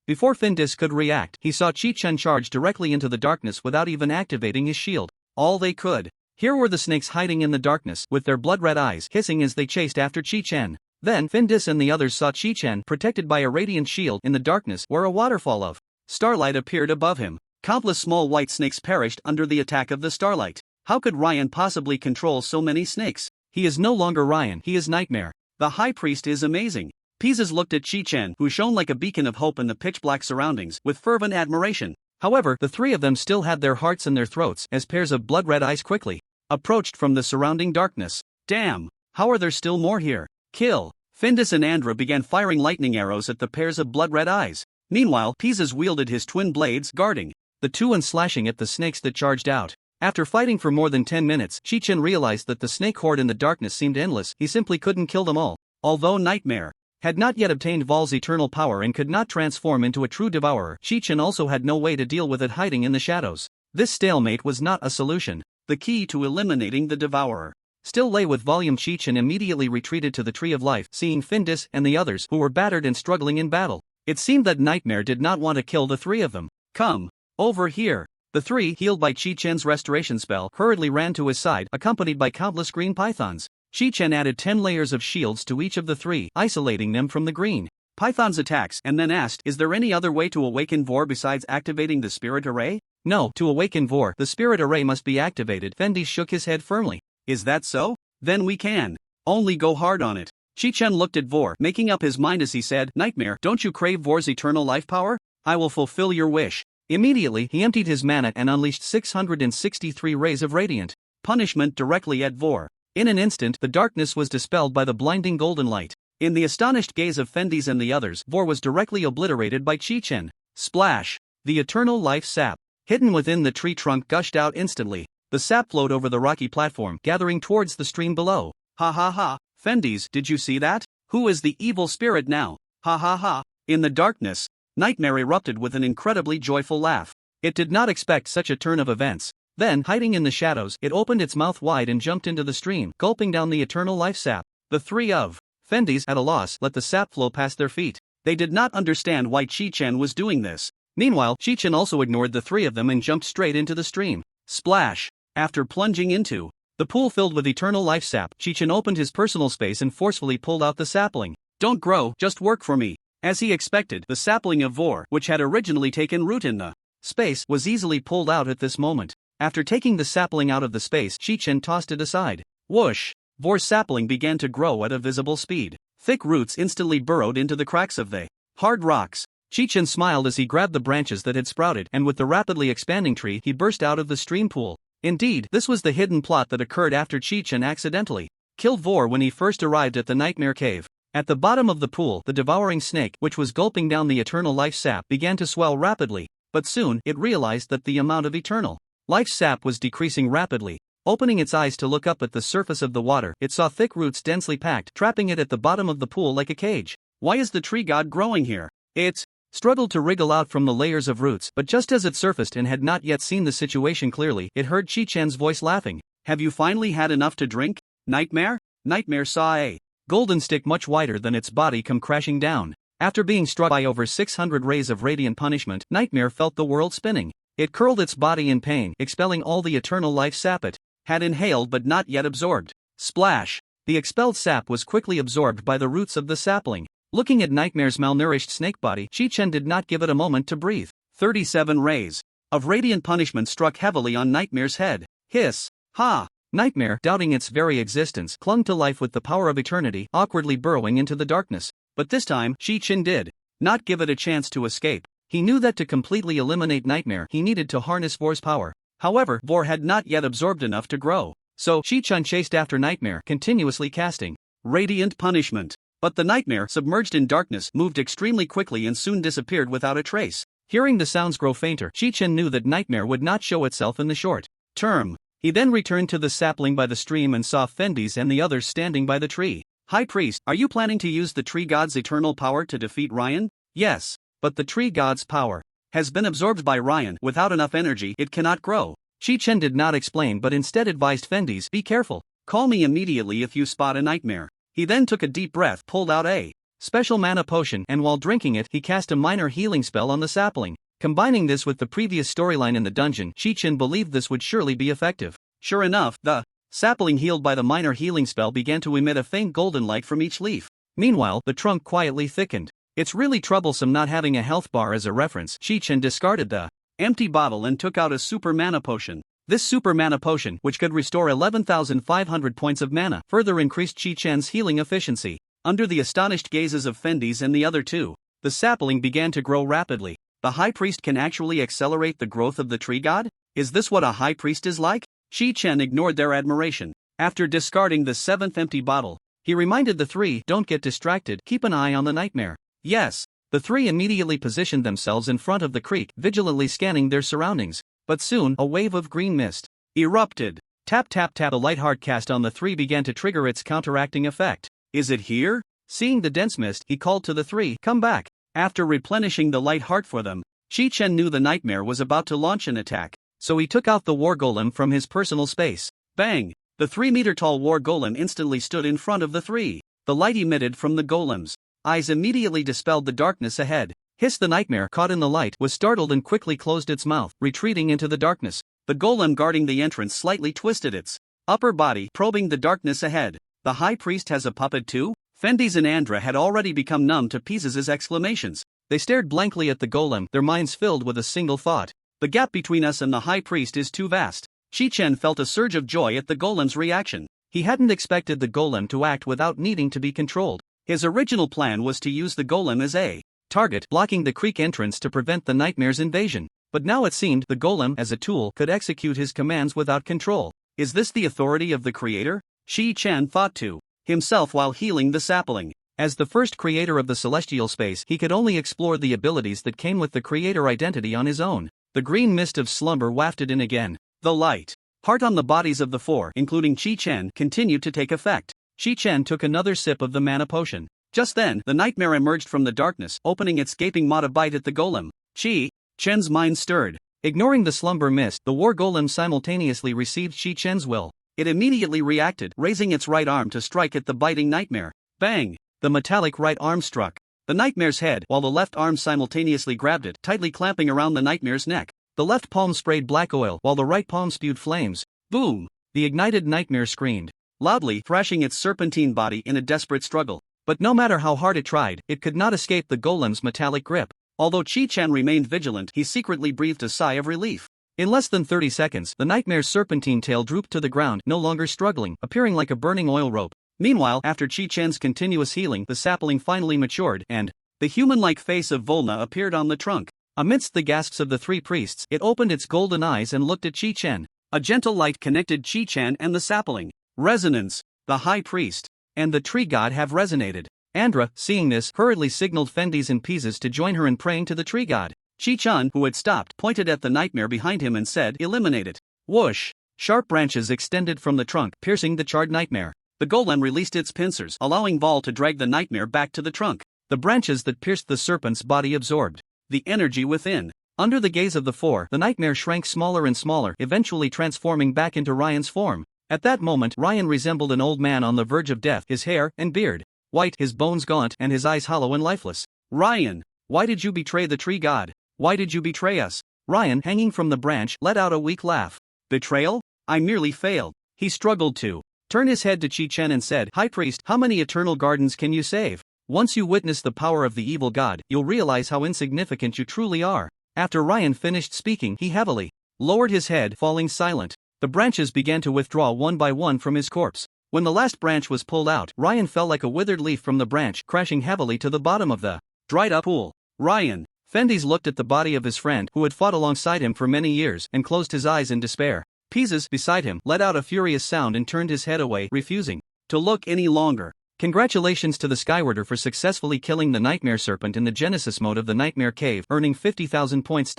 Before Findus could react, he saw Chi-Chen charge directly into the darkness without even activating his shield. All they could hear were the snakes hiding in the darkness, with their blood-red eyes hissing as they chased after Chi-Chen. Then Findus and the others saw Chi-Chen protected by a radiant shield in the darkness where a waterfall of starlight appeared above him. Countless small white snakes perished under the attack of the starlight. How could Ryan possibly control so many snakes? He is no longer Ryan, he is Nightmare. The High Priest is amazing. Pieces looked at Chi-Chen, who shone like a beacon of hope in the pitch-black surroundings, with fervent admiration. However, the three of them still had their hearts in their throats as pairs of blood-red eyes quickly approached from the surrounding darkness. "Damn! How are there still more here? Kill!" Findus and Andra began firing lightning arrows at the pairs of blood-red eyes. Meanwhile, Pieces wielded his twin blades, guarding the two and slashing at the snakes that charged out. After fighting for more than 10 minutes, Chi-Chen realized that the snake horde in the darkness seemed endless. He simply couldn't kill them all. Although Nightmare had not yet obtained Vol's eternal power and could not transform into a true devourer, Chi-Chen also had no way to deal with it hiding in the shadows. This stalemate was not a solution. The key to eliminating the devourer still lay with volume. Chi-Chen immediately retreated to the Tree of Life, seeing Findus and the others who were battered and struggling in battle. It seemed that Nightmare did not want to kill the three of them. "Come over here." The three, healed by Chi-Chen's restoration spell, hurriedly ran to his side, accompanied by countless green pythons. Chi-Chen added 10 layers of shields to each of the three, isolating them from the green python's attacks, and then asked, "Is there any other way to awaken Vor besides activating the spirit array?" "No, to awaken Vor, the spirit array must be activated." Fendi shook his head firmly. "Is that so? Then we can only go hard on it." Chi-Chen looked at Vor, making up his mind as he said, "Nightmare, don't you crave Vor's eternal life power? I will fulfill your wish." Immediately, he emptied his mana and unleashed 663 rays of radiant punishment directly at Vor. In an instant, the darkness was dispelled by the blinding golden light. In the astonished gaze of Fendis and the others, Vor was directly obliterated by Chi-Chen. Splash! The eternal life sap, hidden within the tree trunk, gushed out instantly. The sap flowed over the rocky platform, gathering towards the stream below. "Ha ha ha! Fendis, did you see that? Who is the evil spirit now? Ha ha ha!" In the darkness, Nightmare erupted with an incredibly joyful laugh. It did not expect such a turn of events. Then, hiding in the shadows, it opened its mouth wide and jumped into the stream, gulping down the eternal life sap. The three of Fendis, at a loss, let the sap flow past their feet. They did not understand why Chi-Chen was doing this. Meanwhile, Chi-Chen also ignored the three of them and jumped straight into the stream. Splash! After plunging into the pool filled with eternal life sap, Chi-Chen opened his personal space and forcefully pulled out the sapling. "Don't grow, just work for me." As he expected, the sapling of Vor, which had originally taken root in the space, was easily pulled out at this moment. After taking the sapling out of the space, Chi-Chen tossed it aside. Whoosh! Vor's sapling began to grow at a visible speed. Thick roots instantly burrowed into the cracks of the hard rocks. Chi-Chen smiled as he grabbed the branches that had sprouted, and with the rapidly expanding tree he burst out of the stream pool. Indeed, this was the hidden plot that occurred after Chi-Chen accidentally killed Vor when he first arrived at the Nightmare Cave. At the bottom of the pool, the devouring snake, which was gulping down the eternal life sap, began to swell rapidly, but soon it realized that the amount of eternal life sap was decreasing rapidly. Opening its eyes to look up at the surface of the water, it saw thick roots densely packed, trapping it at the bottom of the pool like a cage. Why is the tree god growing here? It struggled to wriggle out from the layers of roots, but just as it surfaced and had not yet seen the situation clearly, it heard Chi-Chen's voice laughing. Have you finally had enough to drink, Nightmare? Nightmare saw a golden stick much wider than its body come crashing down. After being struck by over 600 rays of radiant punishment, Nightmare felt the world spinning. It curled its body in pain, expelling all the eternal life sap it had inhaled but not yet absorbed. Splash! The expelled sap was quickly absorbed by the roots of the sapling. Looking at Nightmare's malnourished snake body, Chi-Chen did not give it a moment to breathe. 37 rays of radiant punishment struck heavily on Nightmare's head. Hiss! Ha! Nightmare, doubting its very existence, clung to life with the power of eternity, awkwardly burrowing into the darkness. But this time, Chi-Chen did not give it a chance to escape. He knew that to completely eliminate Nightmare, he needed to harness Vor's power. However, Vor had not yet absorbed enough to grow. So, Chi-Chen chased after Nightmare, continuously casting radiant punishment. But the Nightmare, submerged in darkness, moved extremely quickly and soon disappeared without a trace. Hearing the sounds grow fainter, Chi-Chen knew that Nightmare would not show itself in the short term. He then returned to the sapling by the stream and saw Fendis and the others standing by the tree. High Priest, are you planning to use the tree god's eternal power to defeat Ryan? Yes. But the tree god's power has been absorbed by Ryan. Without enough energy, it cannot grow. Chi-Chen did not explain but instead advised Fendis, be careful. Call me immediately if you spot a Nightmare. He then took a deep breath, pulled out a special mana potion, and while drinking it, he cast a minor healing spell on the sapling. Combining this with the previous storyline in the dungeon, Chi-Chen believed this would surely be effective. Sure enough, the sapling healed by the minor healing spell began to emit a faint golden light from each leaf. Meanwhile, the trunk quietly thickened. It's really troublesome not having a health bar as a reference. Chi-Chen discarded the empty bottle and took out a super mana potion. This super mana potion, which could restore 11,500 points of mana, further increased Chi-Chen's healing efficiency. Under the astonished gazes of Fendis and the other two, the sapling began to grow rapidly. The High Priest can actually accelerate the growth of the tree god? Is this what a High Priest is like? Chi-Chen ignored their admiration. After discarding the 7th empty bottle, he reminded the three, don't get distracted, keep an eye on the Nightmare. Yes. The three immediately positioned themselves in front of the creek, vigilantly scanning their surroundings. But soon, a wave of green mist erupted. Tap tap tap. A light heart cast on the three began to trigger its counteracting effect. Is it here? Seeing the dense mist, he called to the three, come back. After replenishing the light heart for them, Chi-Chen knew the Nightmare was about to launch an attack, so he took out the war golem from his personal space. Bang! The 3-meter-tall war golem instantly stood in front of the three. The light emitted from the golem's eyes immediately dispelled the darkness ahead. Hiss! The Nightmare, caught in the light, was startled and quickly closed its mouth, retreating into the darkness. The golem guarding the entrance slightly twisted its upper body, probing the darkness ahead. The High Priest has a puppet too? Fendis and Andra had already become numb to pieces' exclamations. They stared blankly at the golem, their minds filled with a single thought. The gap between us and the High Priest is too vast. Chi-Chen felt a surge of joy at the golem's reaction. He hadn't expected the golem to act without needing to be controlled. His original plan was to use the golem as a target, blocking the creek entrance to prevent the Nightmare's invasion. But now it seemed the golem, as a tool, could execute his commands without control. Is this the authority of the creator? Chi-Chen thought to himself while healing the sapling. As the first creator of the celestial space, he could only explore the abilities that came with the creator identity on his own. The green mist of slumber wafted in again. The light heart on the bodies of the four, including Chi-Chen, continued to take effect. Chi-Chen took another sip of the mana potion. Just then, the Nightmare emerged from the darkness, opening its gaping maw to bite at the golem. Chi-Chen's mind stirred. Ignoring the slumber mist, the war golem simultaneously received Chi-Chen's will. It immediately reacted, raising its right arm to strike at the biting Nightmare. Bang! The metallic right arm struck the Nightmare's head, while the left arm simultaneously grabbed it, tightly clamping around the Nightmare's neck. The left palm sprayed black oil, while the right palm spewed flames. Boom! The ignited Nightmare screamed loudly, thrashing its serpentine body in a desperate struggle. But no matter how hard it tried, it could not escape the golem's metallic grip. Although Chi-Chen remained vigilant, he secretly breathed a sigh of relief. In less than 30 seconds, the Nightmare's serpentine tail drooped to the ground, no longer struggling, appearing like a burning oil rope. Meanwhile, after Chi-Chen's continuous healing, the sapling finally matured, and The human-like face of Volna appeared on the trunk. Amidst the gasps of the three priests, it opened its golden eyes and looked at Chi-Chen. A gentle light connected Chi-Chen and the sapling. Resonance. The high priest and the tree god have resonated. Andra, seeing this, hurriedly signaled Fendis and Pieces to join her in praying to the tree god. Chi-Chen, who had stopped, pointed at the nightmare behind him and said, "Eliminate it." Whoosh! Sharp branches extended from the trunk, piercing the charred nightmare. The golem released its pincers, allowing Vol to drag the nightmare back to the trunk. The branches that pierced the serpent's body absorbed the energy within. Under the gaze of the four, the nightmare shrank smaller and smaller, eventually transforming back into Ryan's form. At that moment, Ryan resembled an old man on the verge of death, his hair and beard white, his bones gaunt, and his eyes hollow and lifeless. "Ryan, why did you betray the tree god? Why did you betray us?" Ryan, hanging from the branch, let out a weak laugh. "Betrayal? I merely failed." He struggled to turn his head to Chi-Chen and said, "High priest, how many eternal gardens can you save? Once you witness the power of the evil god, you'll realize how insignificant you truly are." After Ryan finished speaking, he heavily lowered his head, falling silent. The branches began to withdraw one by one from his corpse. When the last branch was pulled out, Ryan fell like a withered leaf from the branch, crashing heavily to the bottom of the dried-up pool. Ryan. Fendis looked at the body of his friend, who had fought alongside him for many years, and closed his eyes in despair. Pieces, beside him, let out a furious sound and turned his head away, refusing to look any longer. Congratulations to the Skywarder for successfully killing the Nightmare Serpent in the Genesis mode of the Nightmare Cave, earning 50,000 points.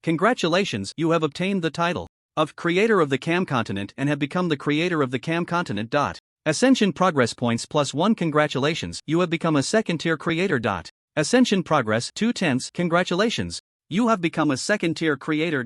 Congratulations, you have obtained the title of Creator of the Cam Continent and have become the Creator of the Cam Continent. Ascension progress points +1. Congratulations, you have become a second-tier creator. Ascension progress 2/10. Congratulations, you have become a second-tier creator.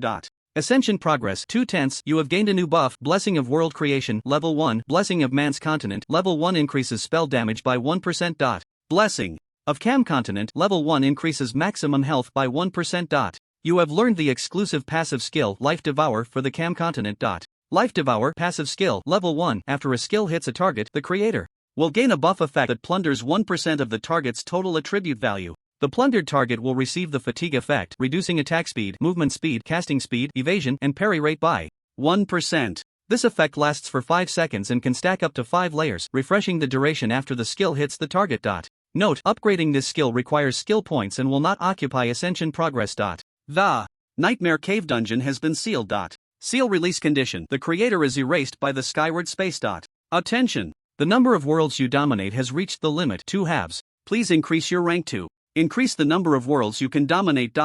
Ascension progress 2/10. You have gained a new buff, Blessing of World Creation, level 1, Blessing of Man's Continent, level 1 increases spell damage by 1%. Blessing of Cam Continent, level 1 increases maximum health by 1%. You have learned the exclusive passive skill, Life Devour, for the Cam Continent. Life Devour, passive skill, level 1. After a skill hits a target, the creator will gain a buff effect that plunders 1% of the target's total attribute value. The plundered target will receive the fatigue effect, reducing attack speed, movement speed, casting speed, evasion, and parry rate by 1%. This effect lasts for 5 seconds and can stack up to 5 layers, refreshing the duration after the skill hits the target. Note, upgrading this skill requires skill points and will not occupy Ascension progress. The Nightmare Cave Dungeon has been sealed. Seal release condition. The creator is erased by the skyward space. Attention! The number of worlds you dominate has reached the limit, 2 halves. Please increase your rank to increase the number of worlds you can dominate.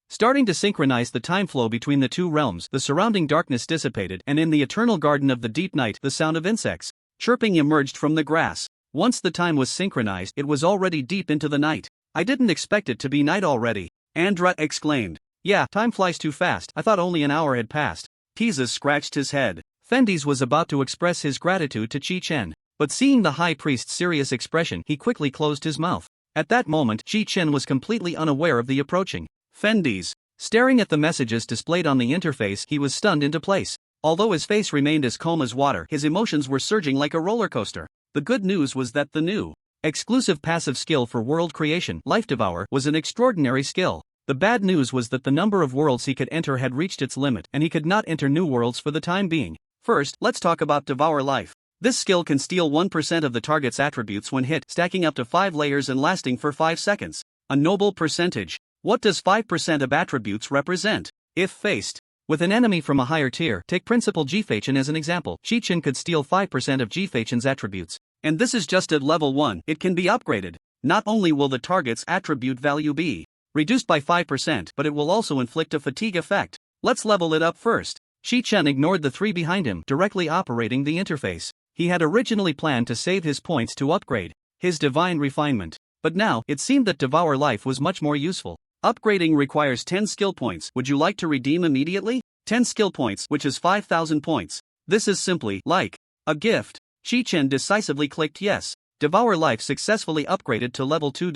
Starting to synchronize the time flow between the two realms, the surrounding darkness dissipated, and in the eternal garden of the deep night, the sound of insects chirping emerged from the grass. Once the time was synchronized, it was already deep into the night. "I didn't expect it to be night already," Andra exclaimed. "Yeah, time flies too fast. I thought only an hour had passed." Pieces scratched his head. Fendis was about to express his gratitude to Chi-Chen, but seeing the high priest's serious expression, he quickly closed his mouth. At that moment, Chi-Chen was completely unaware of the approaching Fendis. Staring at the messages displayed on the interface, he was stunned into place. Although his face remained as calm as water, his emotions were surging like a roller coaster. The good news was that the new exclusive passive skill for world creation, Life Devour, was an extraordinary skill. The bad news was that the number of worlds he could enter had reached its limit, and he could not enter new worlds for the time being. First, let's talk about Devour Life. This skill can steal 1% of the target's attributes when hit, stacking up to 5 layers and lasting for 5 seconds. A noble percentage. What does 5% of attributes represent? If faced with an enemy from a higher tier, take Principal Chi-Chen as an example, Chi-Chen could steal 5% of Chi-Chen's attributes. And this is just at level 1, it can be upgraded. Not only will the target's attribute value be reduced by 5%, but it will also inflict a fatigue effect. Let's level it up first. Chi-Chen ignored the 3 behind him, directly operating the interface. He had originally planned to save his points to upgrade his divine refinement. But now, it seemed that Devour Life was much more useful. Upgrading requires 10 skill points. Would you like to redeem immediately? 10 skill points, which is 5,000 points. This is simply like a gift. Chi-Chen decisively clicked yes. Devour Life successfully upgraded to level 2.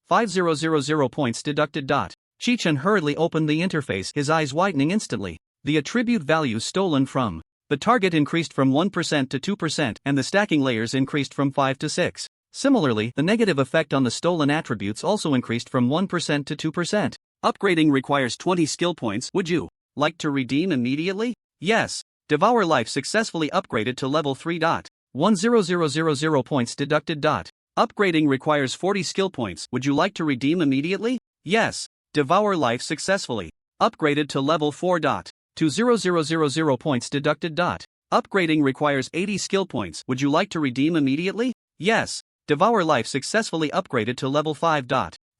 5000 points deducted. Chi-Chen hurriedly opened the interface, his eyes widening instantly. The attribute value stolen from the target increased from 1% to 2%, and the stacking layers increased from 5 to 6. Similarly, the negative effect on the stolen attributes also increased from 1% to 2%. Upgrading requires 20 skill points. Would you like to redeem immediately? Yes. Devour Life successfully upgraded to level 3. 10000 points deducted. Upgrading requires 40 skill points. Would you like to redeem immediately? Yes. Devour life successfully. Upgraded to level 4. 20000 points deducted. Upgrading requires 80 skill points. Would you like to redeem immediately? Yes. Devour life successfully upgraded to level 5.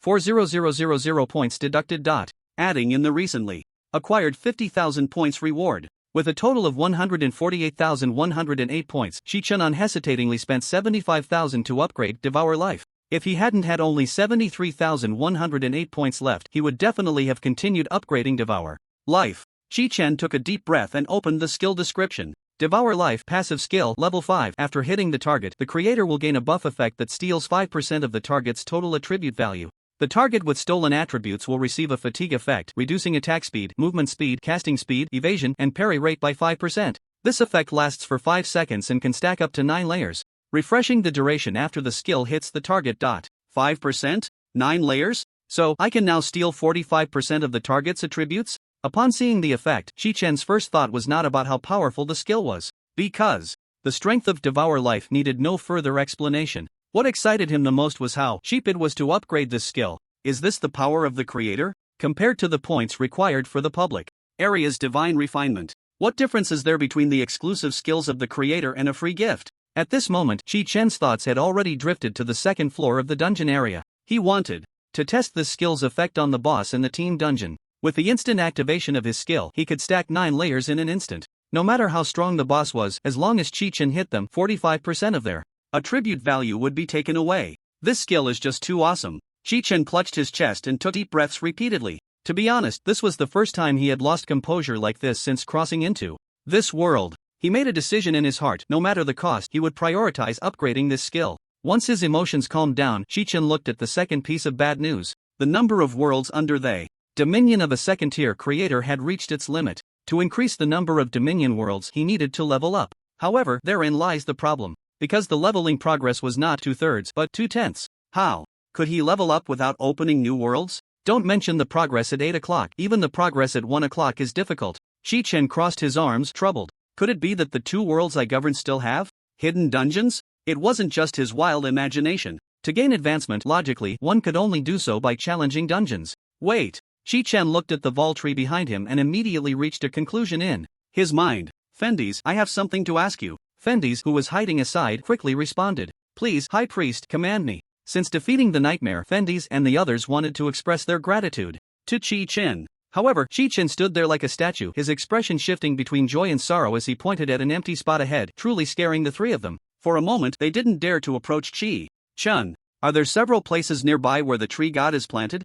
40000 points deducted. Adding in the recently acquired 50,000 points reward. With a total of 148,108 points, Chi-Chen unhesitatingly spent 75,000 to upgrade Devour Life. If he hadn't had only 73,108 points left, he would definitely have continued upgrading Devour Life. Chi-Chen took a deep breath and opened the skill description. Devour Life passive skill level 5. After hitting the target, the creator will gain a buff effect that steals 5% of the target's total attribute value. The target with stolen attributes will receive a fatigue effect, reducing attack speed, movement speed, casting speed, evasion, and parry rate by 5%. This effect lasts for 5 seconds and can stack up to 9 layers, refreshing the duration after the skill hits the target. 5%? 9 layers? So, I can now steal 45% of the target's attributes? Upon seeing the effect, Chi-Chen's first thought was not about how powerful the skill was, because the strength of Devour Life needed no further explanation. What excited him the most was how cheap it was to upgrade this skill. Is this the power of the creator? Compared to the points required for the public area's divine refinement, what difference is there between the exclusive skills of the creator and a free gift? At this moment, Chi-Chen's thoughts had already drifted to the second floor of the dungeon area. He wanted to test this skill's effect on the boss in the team dungeon. With the instant activation of his skill, he could stack 9 layers in an instant. No matter how strong the boss was, as long as Chi-Chen hit them, 45% of their attribute value would be taken away. This skill is just too awesome. Chi-Chen clutched his chest and took deep breaths repeatedly. To be honest, this was the first time he had lost composure like this since crossing into this world. He made a decision in his heart. No matter the cost, he would prioritize upgrading this skill. Once his emotions calmed down, Chi-Chen looked at the second piece of bad news. The number of worlds under the dominion of a second-tier creator had reached its limit. To increase the number of dominion worlds, he needed to level up. However, therein lies the problem. Because the leveling progress was not 2/3 but 2/10. How could he level up without opening new worlds? Don't mention the progress at 8 o'clock. Even the progress at 1 o'clock is difficult. Chi-Chen crossed his arms, troubled. Could it be that the 2 worlds I govern still have hidden dungeons? It wasn't just his wild imagination. To gain advancement, logically, one could only do so by challenging dungeons. Wait. Chi-Chen looked at the Vol tree behind him and immediately reached a conclusion in his mind. Fendes, I have something to ask you. Fendes, who was hiding aside, quickly responded. Please, High Priest, command me. Since defeating the nightmare, Fendes and the others wanted to express their gratitude to Chi-Chen. However, Chi-Chen stood there like a statue, his expression shifting between joy and sorrow as he pointed at an empty spot ahead, truly scaring the 3 of them. For a moment, they didn't dare to approach Chi-Chen. Are there several places nearby where the tree god is planted?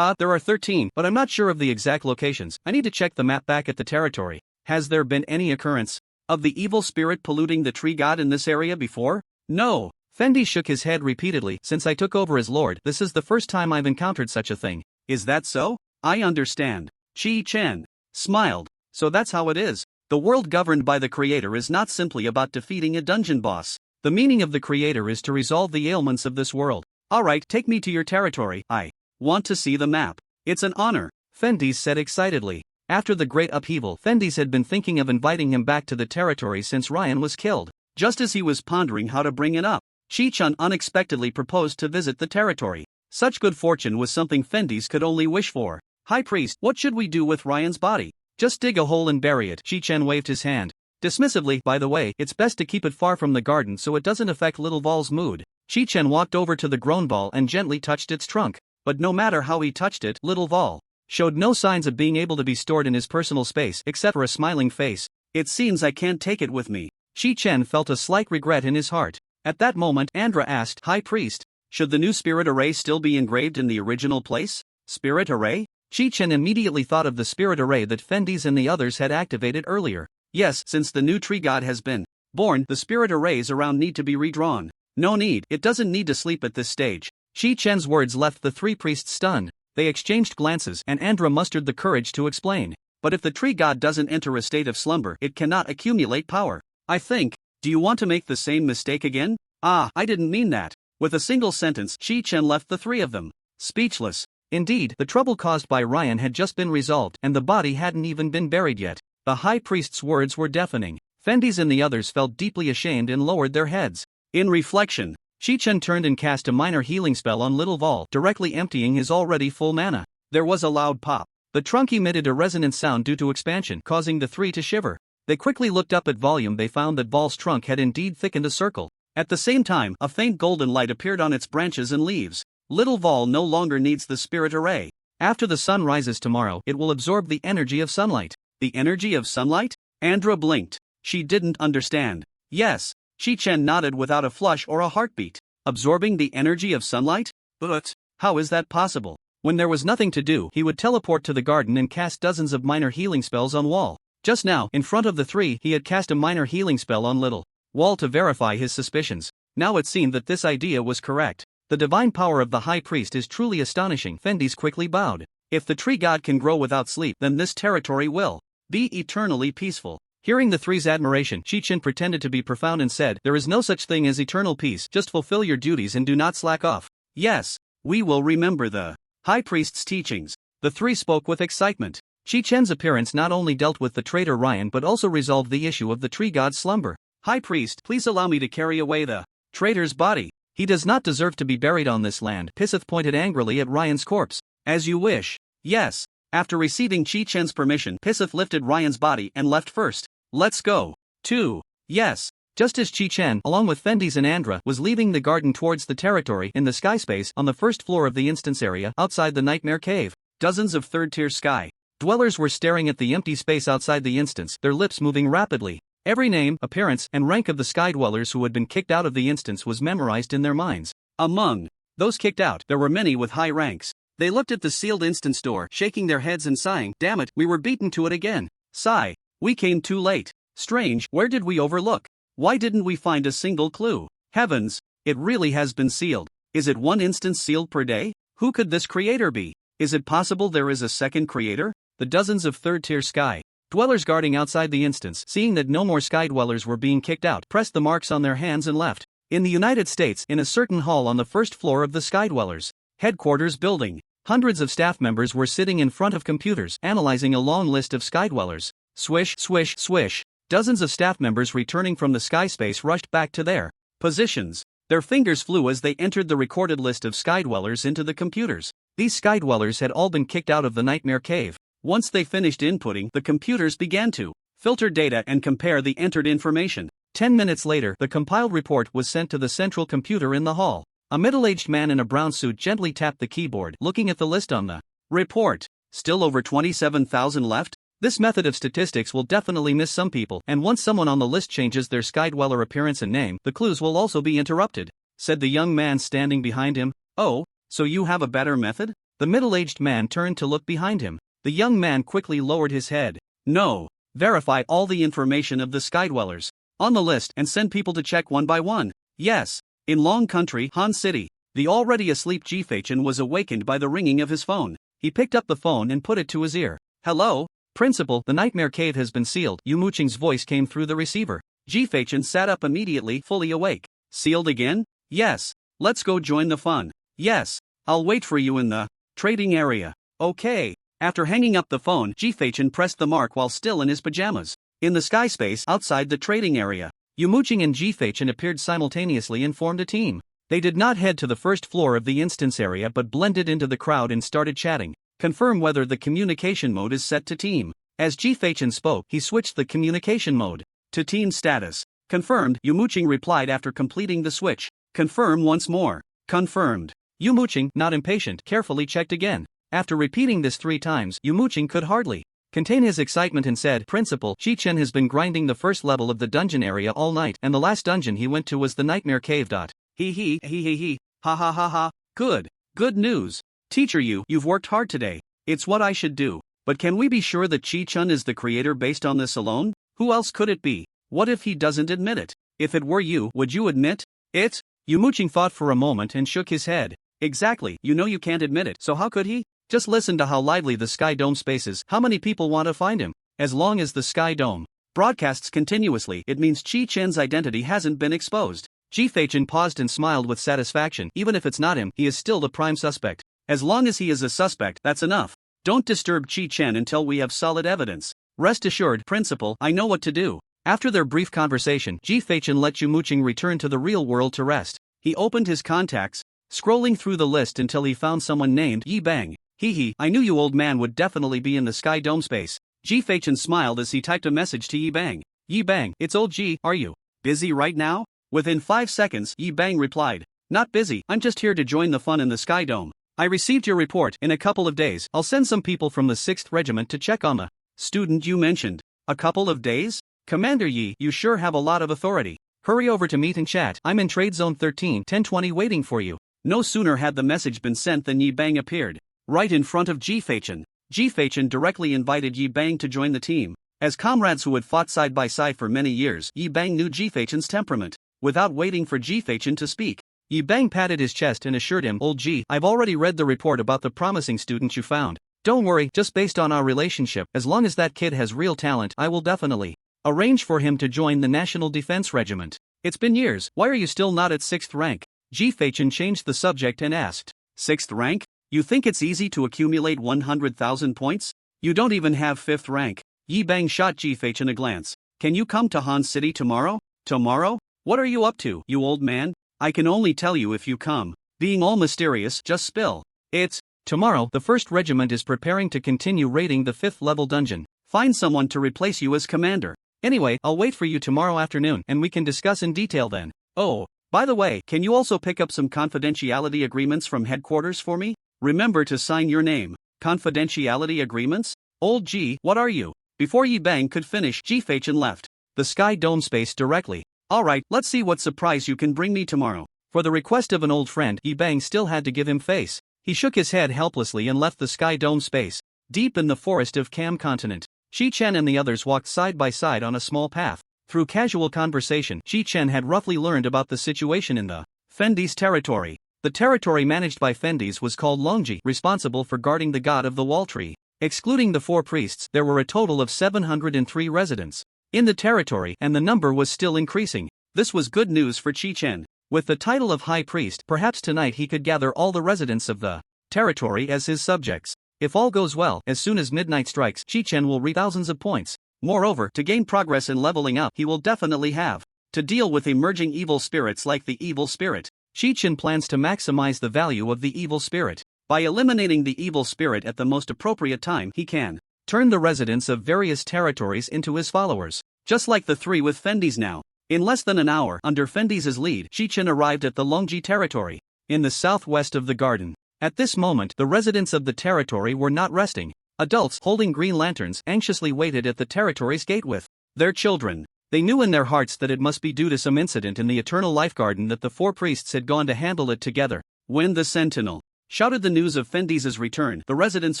There are 13, but I'm not sure of the exact locations. I need to check the map back at the territory. Has there been any occurrence of the evil spirit polluting the tree god in this area before? No. Fendi shook his head repeatedly. Since I took over as lord, this is the first time I've encountered such a thing. Is that so? I understand. Chi-Chen smiled. So that's how it is. The world governed by the creator is not simply about defeating a dungeon boss. The meaning of the creator is to resolve the ailments of this world. Alright, take me to your territory. I want to see the map. It's an honor, Fendes said excitedly. After the great upheaval, Fendes had been thinking of inviting him back to the territory since Ryan was killed. Just as he was pondering how to bring it up, Chi-Chen unexpectedly proposed to visit the territory. Such good fortune was something Fendes could only wish for. High Priest, what should we do with Ryan's body? Just dig a hole and bury it. Chi-Chen waved his hand dismissively. By the way, it's best to keep it far from the garden so it doesn't affect little Vol's mood. Chi-Chen walked over to the grown ball and gently touched its trunk. But no matter how he touched it, little Vol showed no signs of being able to be stored in his personal space except for a smiling face. It seems I can't take it with me. Chi-Chen felt a slight regret in his heart. At that moment, Andra asked, High Priest, should the new spirit array still be engraved in the original place? Spirit array? Chi-Chen immediately thought of the spirit array that Fendes and the others had activated earlier. Yes, since the new tree god has been born, the spirit arrays around need to be redrawn. No need, it doesn't need to sleep at this stage. Chi-Chen's words left the 3 priests stunned. They exchanged glances, and Andra mustered the courage to explain. But if the tree god doesn't enter a state of slumber, it cannot accumulate power. I think. Do you want to make the same mistake again? I didn't mean that. With a single sentence, Chi-Chen left the 3 of them speechless. Indeed, the trouble caused by Ryan had just been resolved, and the body hadn't even been buried yet. The high priest's words were deafening. Fendes and the others felt deeply ashamed and lowered their heads. In reflection, Chi-Chen turned and cast a minor healing spell on Little Vol, directly emptying his already full mana. There was a loud pop. The trunk emitted a resonant sound due to expansion, causing the three to shiver. They quickly looked up at volume. They found that Vol's trunk had indeed thickened a circle. At the same time, a faint golden light appeared on its branches and leaves. Little Vol no longer needs the spirit array. After the sun rises tomorrow, it will absorb the energy of sunlight. The energy of sunlight? Andra blinked. She didn't understand. Yes. Chi-Chen nodded without a flush or a heartbeat. Absorbing the energy of sunlight? But how is that possible? When there was nothing to do, he would teleport to the garden and cast dozens of minor healing spells on Wall. Just now, in front of the three, he had cast a minor healing spell on Little Wall to verify his suspicions. Now it seemed that this idea was correct. The divine power of the high priest is truly astonishing. Fendy's quickly bowed. If the tree god can grow without sleep, then this territory will be eternally peaceful. Hearing the three's admiration, Chi-Chen pretended to be profound and said, "There is no such thing as eternal peace, just fulfill your duties and do not slack off." "Yes, we will remember the high priest's teachings." The three spoke with excitement. Chi-Chen's appearance not only dealt with the traitor Ryan but also resolved the issue of the tree god's slumber. "High priest, please allow me to carry away the traitor's body. He does not deserve to be buried on this land." Pisith pointed angrily at Ryan's corpse. "As you wish." "Yes." After receiving Chi-Chen's permission, Pisith lifted Ryan's body and left first. "Let's go." 2. Yes. Just as Chi-Chen, along with Fendy's and Andra, was leaving the garden towards the territory in the sky space on the first floor of the instance area outside the Nightmare Cave, dozens of third-tier sky dwellers were staring at the empty space outside the instance, their lips moving rapidly. Every name, appearance, and rank of the sky dwellers who had been kicked out of the instance was memorized in their minds. Among those kicked out, there were many with high ranks. They looked at the sealed instance door, shaking their heads and sighing, "Damn it, we were beaten to it again." Sigh. "We came too late. Strange, where did we overlook? Why didn't we find a single clue? Heavens, it really has been sealed. Is it one instance sealed per day? Who could this creator be? Is it possible there is a second creator?" The dozens of third-tier sky dwellers guarding outside the instance, seeing that no more sky dwellers were being kicked out, pressed the marks on their hands and left. In the United States, in a certain hall on the first floor of the sky dwellers headquarters building, hundreds of staff members were sitting in front of computers, analyzing a long list of sky dwellers. Swish, swish, swish. Dozens of staff members returning from the sky space rushed back to their positions. Their fingers flew as they entered the recorded list of sky dwellers into the computers. These sky dwellers had all been kicked out of the Nightmare Cave. Once they finished inputting, the computers began to filter data and compare the entered information. 10 minutes later, the compiled report was sent to the central computer in the hall. A middle-aged man in a brown suit gently tapped the keyboard, looking at the list on the report. "Still over 27,000 left? This method of statistics will definitely miss some people, and once someone on the list changes their sky dweller appearance and name, the clues will also be interrupted," said the young man standing behind him. "Oh, so you have a better method?" The middle-aged man turned to look behind him. The young man quickly lowered his head. "No. Verify all the information of the sky dwellers on the list and send people to check one by one." "Yes." In Long Country, Han City, the already asleep Chi-Chen was awakened by the ringing of his phone. He picked up the phone and put it to his ear. "Hello? Principal, the Nightmare Cave has been sealed." Yu Muqing's voice came through the receiver. Chi-Chen sat up immediately, fully awake. "Sealed again?" "Yes. Let's go join the fun." "Yes. I'll wait for you in the trading area." "Okay." After hanging up the phone, Chi-Chen pressed the mark while still in his pajamas. In the sky space outside the trading area, Yu Muqing and Chi-Chen appeared simultaneously and formed a team. They did not head to the first floor of the instance area but blended into the crowd and started chatting. "Confirm whether the communication mode is set to team." As Chi-Chen spoke, he switched the communication mode to team status. "Confirmed," Yu Muqing replied after completing the switch. "Confirm once more." "Confirmed." Yu Muqing, not impatient, carefully checked again. After repeating this 3 times, Yu Muqing could hardly contain his excitement and said, "Principal, Chi-Chen has been grinding the first level of the dungeon area all night, and the last dungeon he went to was the Nightmare Cave. He, ha ha ha ha. Good news. Teacher you've worked hard today. It's what I should do. But can we be sure that Chi-Chen is the creator based on this alone? Who else could it be? What if he doesn't admit it? If it were you, would you admit it?" Yu Muqing thought for a moment and shook his head. "Exactly, you know you can't admit it, so how could he? Just listen to how lively the Sky Dome space is. How many people want to find him? As long as the Sky Dome broadcasts continuously, it means Chi-Chen's identity hasn't been exposed." Chi-Chen paused and smiled with satisfaction. "Even if it's not him, he is still the prime suspect. As long as he is a suspect, that's enough. Don't disturb Chi-Chen until we have solid evidence. Rest assured, Principal, I know what to do." After their brief conversation, Chi-Chen let Yu Muqing return to the real world to rest. He opened his contacts, scrolling through the list until he found someone named Yi Bang. Hee, I knew you old man would definitely be in the Sky Dome space. Chi-Chen smiled as he typed a message to Yi Bang. Yi Bang, it's old G, are you busy right now? Within 5 seconds, Yi Bang replied. Not busy, I'm just here to join the fun in the Sky Dome. I received your report. In a couple of days, I'll send some people from the 6th Regiment to check on the student you mentioned. A couple of days? Commander Yi, you sure have a lot of authority. Hurry over to meet and chat. I'm in Trade Zone 13, 1020 waiting for you. No sooner had the message been sent than Yi Bang appeared, right in front of Chi-Chen. Chi-Chen directly invited Yi Bang to join the team. As comrades who had fought side by side for many years, Yi Bang knew Chi-Chen's temperament. Without waiting for Chi-Chen to speak, Yi Bang patted his chest and assured him, Old G, I've already read the report about the promising student you found. Don't worry, just based on our relationship, as long as that kid has real talent, I will definitely arrange for him to join the National Defense Regiment. It's been years, why are you still not at 6th rank? Chi-Chen changed the subject and asked, 6th rank? You think it's easy to accumulate 100,000 points? You don't even have 5th rank. Yi Bang shot Chi-Chen a glance. Can you come to Han City tomorrow? Tomorrow? What are you up to, you old man? I can only tell you if you come. Being all mysterious, just spill. It's tomorrow. The 1st Regiment is preparing to continue raiding the 5th level dungeon. Find someone to replace you as commander. Anyway, I'll wait for you tomorrow afternoon and we can discuss in detail then. Oh, by the way, can you also pick up some confidentiality agreements from headquarters for me? Remember to sign your name. Confidentiality agreements? Old G, what are you? Before Yi Bang could finish, Chi-Chen left the Sky Dome space directly. Alright, let's see what surprise you can bring me tomorrow. For the request of an old friend, Yi Bang still had to give him face. He shook his head helplessly and left the Sky Dome space. Deep in the forest of Cam Continent, Chi-Chen and the others walked side by side on a small path. Through casual conversation, Chi-Chen had roughly learned about the situation in the Fendi's territory. The territory managed by Fendi's was called Longji, responsible for guarding the god of the wall tree. Excluding the 4 priests, there were a total of 703 residents in the territory, and the number was still increasing. This was good news for Chi-Chen. With the title of High Priest, perhaps tonight he could gather all the residents of the territory as his subjects. If all goes well, as soon as midnight strikes, Chi-Chen will reap thousands of points. Moreover, to gain progress in leveling up, he will definitely have to deal with emerging evil spirits like the evil spirit. Chi-Chen plans to maximize the value of the evil spirit. By eliminating the evil spirit at the most appropriate time, he can turn the residents of various territories into his followers. Just like the 3 with Fendi's now. In less than an hour, under Fendi's lead, Chi-Chen arrived at the Longji territory, in the southwest of the garden. At this moment, the residents of the territory were not resting. Adults, holding green lanterns, anxiously waited at the territory's gate with their children. They knew in their hearts that it must be due to some incident in the Eternal Life Garden that the 4 priests had gone to handle it together. When the sentinel shouted the news of Fendi's return, the residents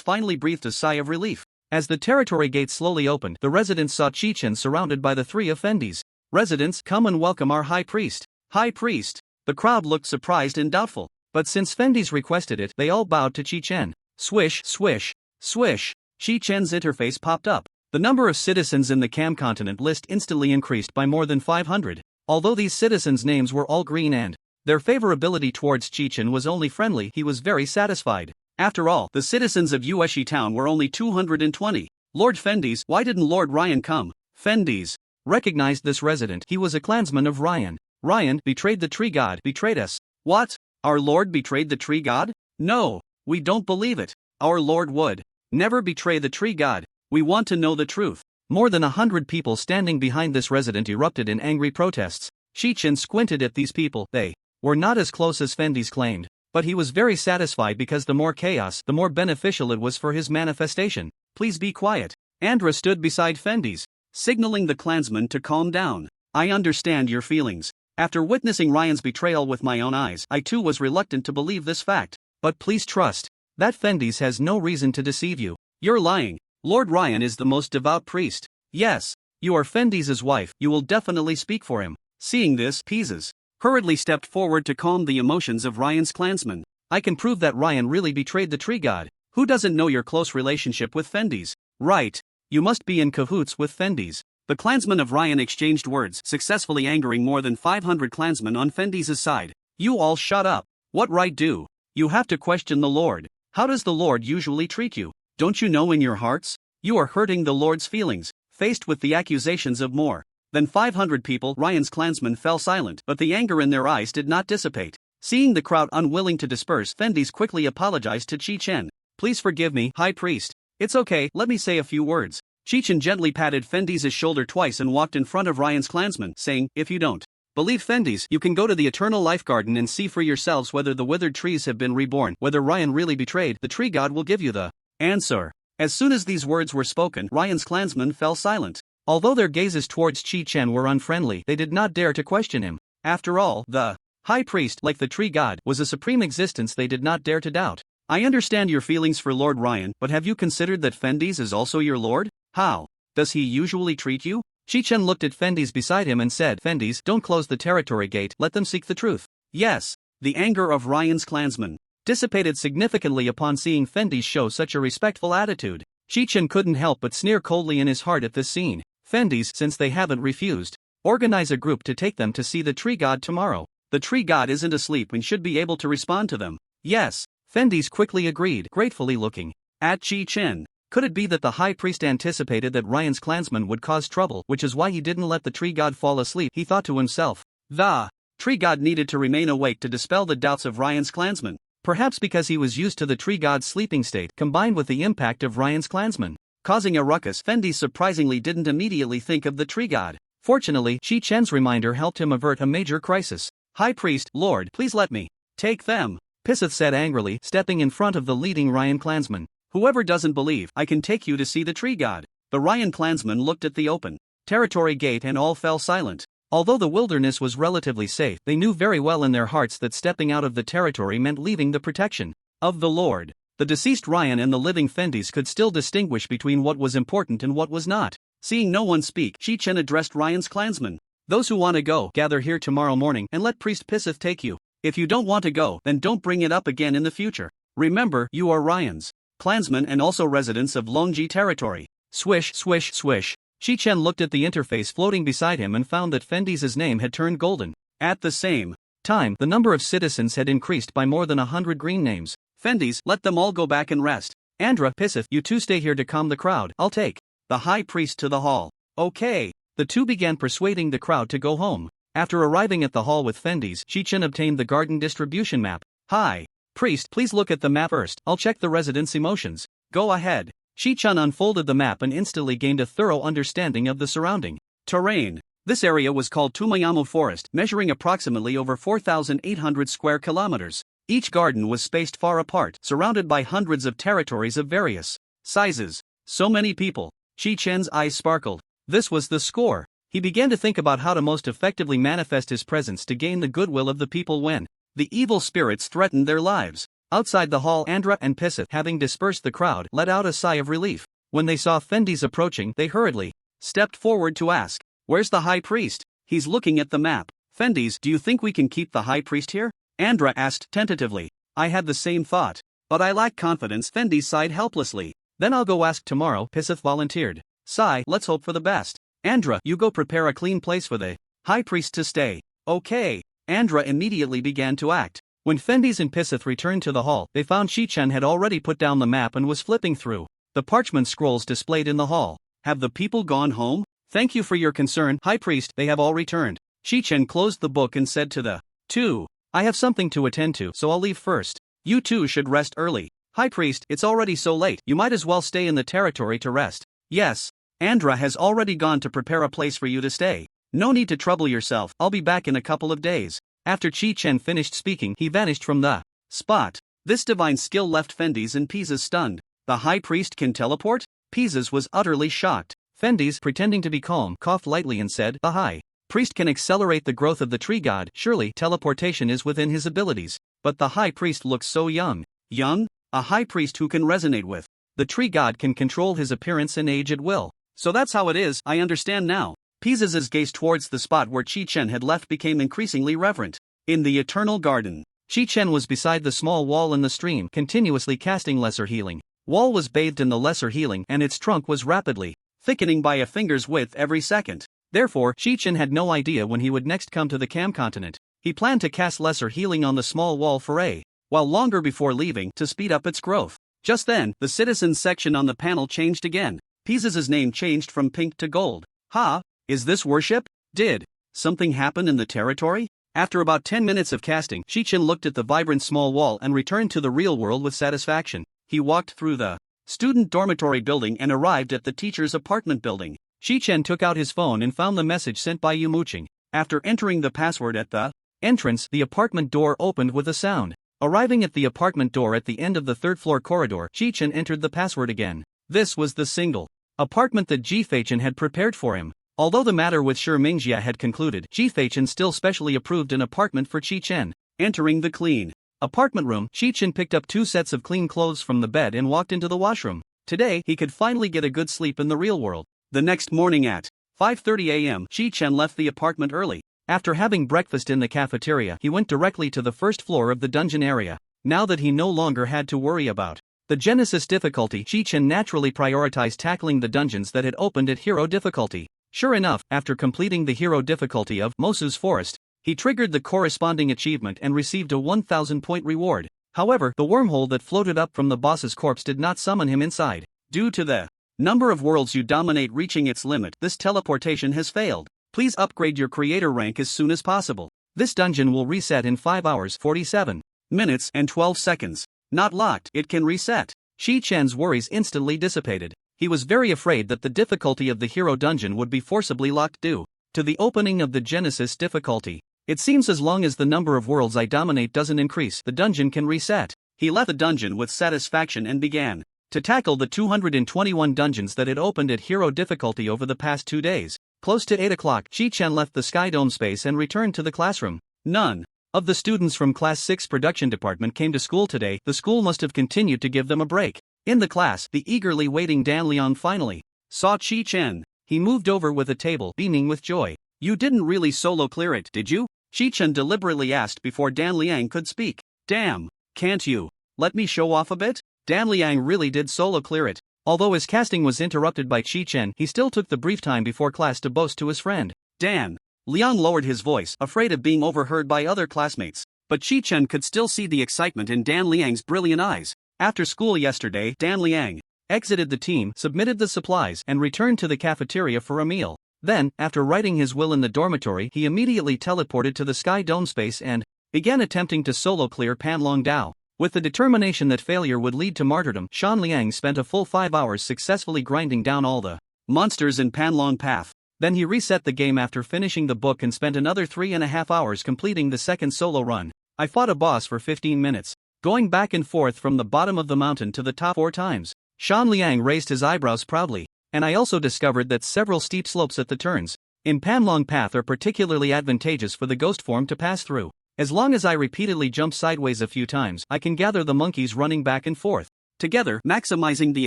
finally breathed a sigh of relief. As the territory gates slowly opened, the residents saw Chi-Chen surrounded by the 3 of Fendi's residents. Come and welcome our High Priest. High Priest. The crowd looked surprised and doubtful, but since Fendi's requested it, they all bowed to Chi-Chen. Swish, swish, swish. Chi-Chen's interface popped up. The number of citizens in the Cam Continent list instantly increased by more than 500. Although these citizens' names were all green and their favorability towards Chi-Chen was only friendly, he was very satisfied. After all, the citizens of Yueshi Town were only 220. Lord Fendi's, why didn't Lord Ryan come? Fendi's recognized this resident. He was a clansman of Ryan. Ryan betrayed the tree god, betrayed us. What? Our lord betrayed the tree god? No, we don't believe it. Our lord would never betray the tree god. We want to know the truth. More than 100 people standing behind this resident erupted in angry protests. Chi-Chen squinted at these people. They were not as close as Fendi's claimed, but he was very satisfied because the more chaos, the more beneficial it was for his manifestation. Please be quiet. Andra stood beside Fendi's, signaling the clansman to calm down. I understand your feelings. After witnessing Ryan's betrayal with my own eyes, I too was reluctant to believe this fact. But please trust that Fendi's has no reason to deceive you. You're lying. Lord Ryan is the most devout priest. Yes, you are Fendi's wife, you will definitely speak for him. Seeing this, Pieces hurriedly stepped forward to calm the emotions of Ryan's clansmen. I can prove that Ryan really betrayed the tree god. Who doesn't know your close relationship with Fendi's? Right. You must be in cahoots with Fendi's. The clansmen of Ryan exchanged words, successfully angering more than 500 clansmen on Fendi's side. You all shut up. What right do you have to question the Lord? How does the Lord usually treat you? Don't you know in your hearts? You are hurting the Lord's feelings. Faced with the accusations of more Then 500 people, Ryan's clansmen, fell silent, but the anger in their eyes did not dissipate. Seeing the crowd unwilling to disperse, Fendi's quickly apologized to Chi-Chen. Please forgive me, High Priest. It's okay, let me say a few words. Chi-Chen gently patted Fendi's shoulder twice and walked in front of Ryan's clansmen, saying, if you don't believe Fendi's, you can go to the Eternal Life Garden and see for yourselves whether the withered trees have been reborn. Whether Ryan really betrayed, the tree god will give you the answer. As soon as these words were spoken, Ryan's clansmen fell silent. Although their gazes towards Chi-Chen were unfriendly, they did not dare to question him. After all, the High Priest, like the tree god, was a supreme existence they did not dare to doubt. I understand your feelings for Lord Ryan, but have you considered that Fendi's is also your lord? How does he usually treat you? Chi-Chen looked at Fendi's beside him and said, Fendi's, don't close the territory gate, let them seek the truth. Yes. The anger of Ryan's clansmen dissipated significantly upon seeing Fendi's show such a respectful attitude. Chi-Chen couldn't help but sneer coldly in his heart at this scene. Fendi's, since they haven't refused, organize a group to take them to see the tree god tomorrow. The tree god isn't asleep and should be able to respond to them. Yes. Fendi's quickly agreed, gratefully looking at Chi-Chen. Could it be that the High Priest anticipated that Ryan's clansmen would cause trouble, which is why he didn't let the tree god fall asleep? He thought to himself. The tree god needed to remain awake to dispel the doubts of Ryan's clansmen. Perhaps because he was used to the tree god's sleeping state, combined with the impact of Ryan's clansmen causing a ruckus, Fendi surprisingly didn't immediately think of the tree god. Fortunately, Chi-Chen's reminder helped him avert a major crisis. High Priest, Lord, please let me take them, Pisith said angrily, stepping in front of the leading Ryan clansman. Whoever doesn't believe, I can take you to see the tree god. The Ryan clansmen looked at the open territory gate and all fell silent. Although the wilderness was relatively safe, they knew very well in their hearts that stepping out of the territory meant leaving the protection of the Lord. The deceased Ryan and the living Fendis could still distinguish between what was important and what was not. Seeing no one speak, Chi-Chen addressed Ryan's clansmen. Those who want to go, gather here tomorrow morning and let Priest Pisith take you. If you don't want to go, then don't bring it up again in the future. Remember, you are Ryan's clansmen and also residents of Longji territory. Swish, swish, swish. Chi-Chen looked at the interface floating beside him and found that Fendi's name had turned golden. At the same time, the number of citizens had increased by more than 100 green names. Fendi's, let them all go back and rest. Andra, Pisith, you two stay here to calm the crowd. I'll take the High Priest to the hall. Okay. The two began persuading the crowd to go home. After arriving at the hall with Fendi's, Chi-Chen obtained the garden distribution map. High Priest, please look at the map first. I'll check the residents' emotions. Go ahead. Chi-Chen unfolded the map and instantly gained a thorough understanding of the surrounding terrain. This area was called Tumayamo Forest, measuring approximately over 4,800 square kilometers. Each garden was spaced far apart, surrounded by hundreds of territories of various sizes. So many people. Chi-Chen's eyes sparkled. This was the score. He began to think about how to most effectively manifest his presence to gain the goodwill of the people when the evil spirits threatened their lives. Outside the hall, Andra and Pisith, having dispersed the crowd, let out a sigh of relief. When they saw Fendi's approaching, they hurriedly stepped forward to ask, "Where's the High Priest?" He's looking at the map. Fendi's, do you think we can keep the High Priest here? Andra asked tentatively. I had the same thought. But I lack confidence. Fendi sighed helplessly. Then I'll go ask tomorrow, Pisith volunteered. Sigh, let's hope for the best. Andra, you go prepare a clean place for the High Priest to stay. Okay. Andra immediately began to act. When Fendi's and Pisith returned to the hall, they found Chi-Chen had already put down the map and was flipping through the parchment scrolls displayed in the hall. Have the people gone home? Thank you for your concern, High Priest, they have all returned. Chi-Chen closed the book and said to the two, I have something to attend to, so I'll leave first. You two should rest early. High Priest, it's already so late, you might as well stay in the territory to rest. Yes. Andra has already gone to prepare a place for you to stay. No need to trouble yourself, I'll be back in a couple of days. After Chi-Chen finished speaking, he vanished from the spot. This divine skill left Fendi's and Pisa's stunned. The High Priest can teleport? Pisa's was utterly shocked. Fendi's, pretending to be calm, coughed lightly and said, The High Priest can accelerate the growth of the tree god, surely teleportation is within his abilities. But the High Priest looks so young. Young? A High Priest who can resonate with the tree god can control his appearance and age at will. So that's how it is, I understand now. Pisa's gaze towards the spot where Chi-Chen had left became increasingly reverent. In the Eternal Garden, Chi-Chen was beside the small wall in the stream, continuously casting lesser healing. Wall was bathed in the lesser healing and its trunk was rapidly thickening by a finger's width every second. Therefore, Chi-Chen had no idea when he would next come to the Cam continent. He planned to cast lesser healing on the small wall for a while longer before leaving to speed up its growth. Just then, the citizens section on the panel changed again. Pisa's name changed from pink to gold. Ha! Is this worship? Did something happen in the territory? After about 10 minutes of casting, Chi-Chen looked at the vibrant small wall and returned to the real world with satisfaction. He walked through the student dormitory building and arrived at the teacher's apartment building. Chi-Chen took out his phone and found the message sent by Yu Muching. After entering the password at the entrance, the apartment door opened with a sound. Arriving at the apartment door at the end of the third-floor corridor, Chi-Chen entered the password again. This was the single apartment that Chi-Chen had prepared for him. Although the matter with Shi Mingjia had concluded, Chi-Chen still specially approved an apartment for Chi-Chen. Entering the clean apartment room, Chi-Chen picked up 2 sets of clean clothes from the bed and walked into the washroom. Today, he could finally get a good sleep in the real world. The next morning at 5:30 a.m., Chi-Chen left the apartment early. After having breakfast in the cafeteria, he went directly to the first floor of the dungeon area. Now that he no longer had to worry about the Genesis difficulty, Chi-Chen naturally prioritized tackling the dungeons that had opened at hero difficulty. Sure enough, after completing the hero difficulty of Mosu's Forest, he triggered the corresponding achievement and received a 1,000-point reward. However, the wormhole that floated up from the boss's corpse did not summon him inside. Due to the number of worlds you dominate reaching its limit, this teleportation has failed. Please upgrade your creator rank as soon as possible. This dungeon will reset in 5 hours, 47 minutes, and 12 seconds. Not locked, it can reset. Chi-Chen's worries instantly dissipated. He was very afraid that the difficulty of the hero dungeon would be forcibly locked due to the opening of the Genesis difficulty. It seems as long as the number of worlds I dominate doesn't increase, the dungeon can reset. He left the dungeon with satisfaction and began to tackle the 221 dungeons that had opened at hero difficulty over the past 2 days. Close to 8 o'clock, Chi-Chen left the Sky Dome space and returned to the classroom. None of the students from Class 6 production department came to school today. The school must have continued to give them a break. In the class, the eagerly waiting Dan Liang finally saw Chi-Chen. He moved over with a table, beaming with joy. You didn't really solo clear it, did you? Chi-Chen deliberately asked before Dan Liang could speak. Damn, can't you let me show off a bit? Dan Liang really did solo clear it. Although his casting was interrupted by Chi-Chen, he still took the brief time before class to boast to his friend. Dan Liang lowered his voice, afraid of being overheard by other classmates. But Chi-Chen could still see the excitement in Dan Liang's brilliant eyes. After school yesterday, Dan Liang exited the team, submitted the supplies, and returned to the cafeteria for a meal. Then, after writing his will in the dormitory, he immediately teleported to the Sky Dome space and began attempting to solo clear Panlong Dao. With the determination that failure would lead to martyrdom, Shan Liang spent a full 5 hours successfully grinding down all the monsters in Panlong Path. Then he reset the game after finishing the book and spent another 3.5 hours completing the second solo run. I fought a boss for 15 minutes, going back and forth from the bottom of the mountain to the top 4 times. Shan Liang raised his eyebrows proudly, and I also discovered that several steep slopes at the turns in Panlong Path are particularly advantageous for the ghost form to pass through. As long as I repeatedly jump sideways a few times, I can gather the monkeys running back and forth together, maximizing the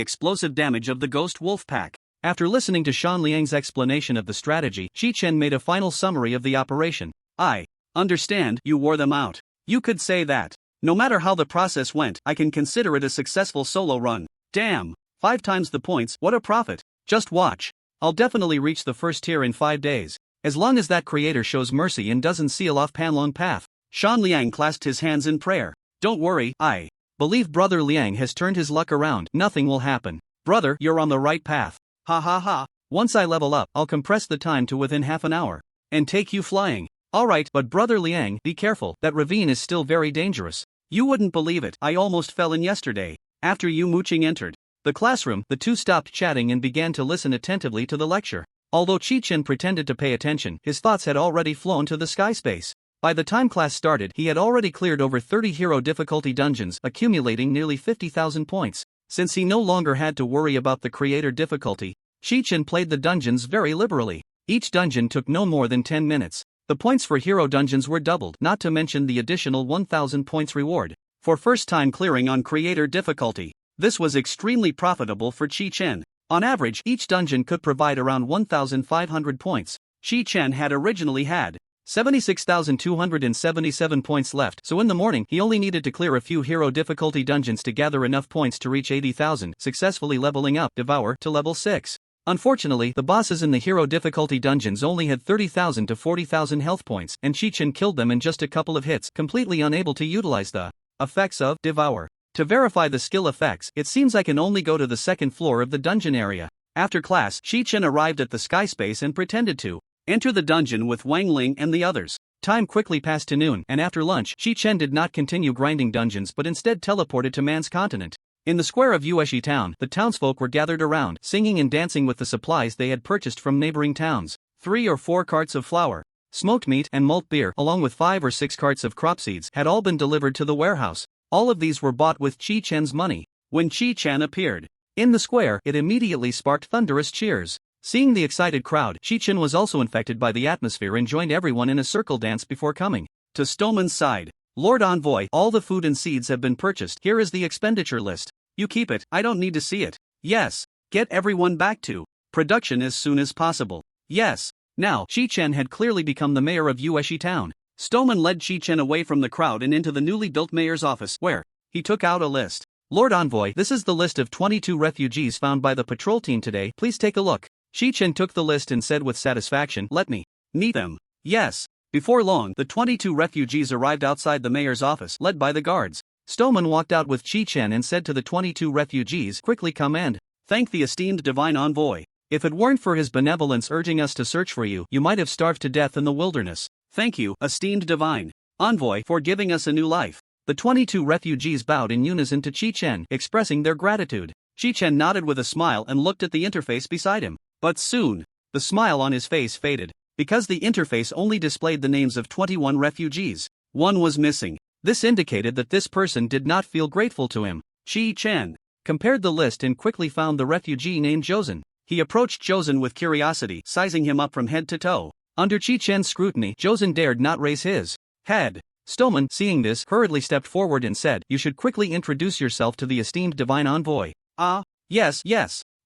explosive damage of the ghost wolf pack. After listening to Shan Liang's explanation of the strategy, Chi-Chen made a final summary of the operation. I understand, you wore them out. You could say that. No matter how the process went, I can consider it a successful solo run. Damn, 5 times the points, what a profit. Just watch. I'll definitely reach the first tier in 5 days. As long as that creator shows mercy and doesn't seal off Panlong Path. Shan Liang clasped his hands in prayer. Don't worry, I believe Brother Liang has turned his luck around. Nothing will happen. Brother, you're on the right path. Ha ha ha. Once I level up, I'll compress the time to within half an hour and take you flying. Alright, but Brother Liang, be careful, that ravine is still very dangerous. You wouldn't believe it, I almost fell in yesterday. After Yu Muching entered the classroom, the two stopped chatting and began to listen attentively to the lecture. Although Chi-Chen pretended to pay attention, his thoughts had already flown to the sky space. By the time class started, he had already cleared over 30 hero difficulty dungeons, accumulating nearly 50,000 points. Since he no longer had to worry about the creator difficulty, Chi-Chen played the dungeons very liberally. Each dungeon took no more than 10 minutes. The points for hero dungeons were doubled, not to mention the additional 1,000 points reward for first-time clearing on creator difficulty. This was extremely profitable for Chi-Chen. On average, each dungeon could provide around 1,500 points. Chi-Chen had originally had 76,277 points left, so in the morning he only needed to clear a few hero difficulty dungeons to gather enough points to reach 80,000, successfully leveling up Devour to level 6. Unfortunately, the bosses in the hero difficulty dungeons only had 30,000 to 40,000 health points, and Chi-Chen killed them in just a couple of hits, completely unable to utilize the effects of Devour. To verify the skill effects, it seems I can only go to the second floor of the dungeon area. After class, Chi-Chen arrived at the sky space and pretended to enter the dungeon with Wang Ling and the others. Time quickly passed to noon, and after lunch, Chi-Chen did not continue grinding dungeons but instead teleported to Man's continent. In the square of Yueshi town, the townsfolk were gathered around, singing and dancing with the supplies they had purchased from neighboring towns. 3 or 4 carts of flour, smoked meat and malt beer, along with 5 or 6 carts of crop seeds, had all been delivered to the warehouse. All of these were bought with Chi-Chen's money. When Chi-Chen appeared in the square, it immediately sparked thunderous cheers. Seeing the excited crowd, Chi-Chen was also infected by the atmosphere and joined everyone in a circle dance before coming to Stoneman's side. Lord Envoy, all the food and seeds have been purchased. Here is the expenditure list. You keep it, I don't need to see it. Yes. Get everyone back to production as soon as possible. Yes. Now, Chi-Chen had clearly become the mayor of Yueshi town. Stoneman led Chi-Chen away from the crowd and into the newly built mayor's office, where he took out a list. Lord Envoy, this is the list of 22 refugees found by the patrol team today. Please take a look. Chi-Chen took the list and said with satisfaction, let me meet them. Yes. Before long, the 22 refugees arrived outside the mayor's office, led by the guards. Stoneman walked out with Chi-Chen and said to the 22 refugees, quickly come and thank the esteemed divine envoy. If it weren't for his benevolence urging us to search for you, you might have starved to death in the wilderness. Thank you, esteemed divine envoy, for giving us a new life. The 22 refugees bowed in unison to Chi-Chen, expressing their gratitude. Chi-Chen nodded with a smile and looked at the interface beside him. But soon, the smile on his face faded, because the interface only displayed the names of 21 refugees. One was missing. This indicated that this person did not feel grateful to him. Chi-Chen compared the list and quickly found the refugee named Josen. He approached Josen with curiosity, sizing him up from head to toe. Under Chi-Chen's scrutiny, Josen dared not raise his head. Stoneman, seeing this, hurriedly stepped forward and said, you should quickly introduce yourself to the esteemed divine envoy. Yes.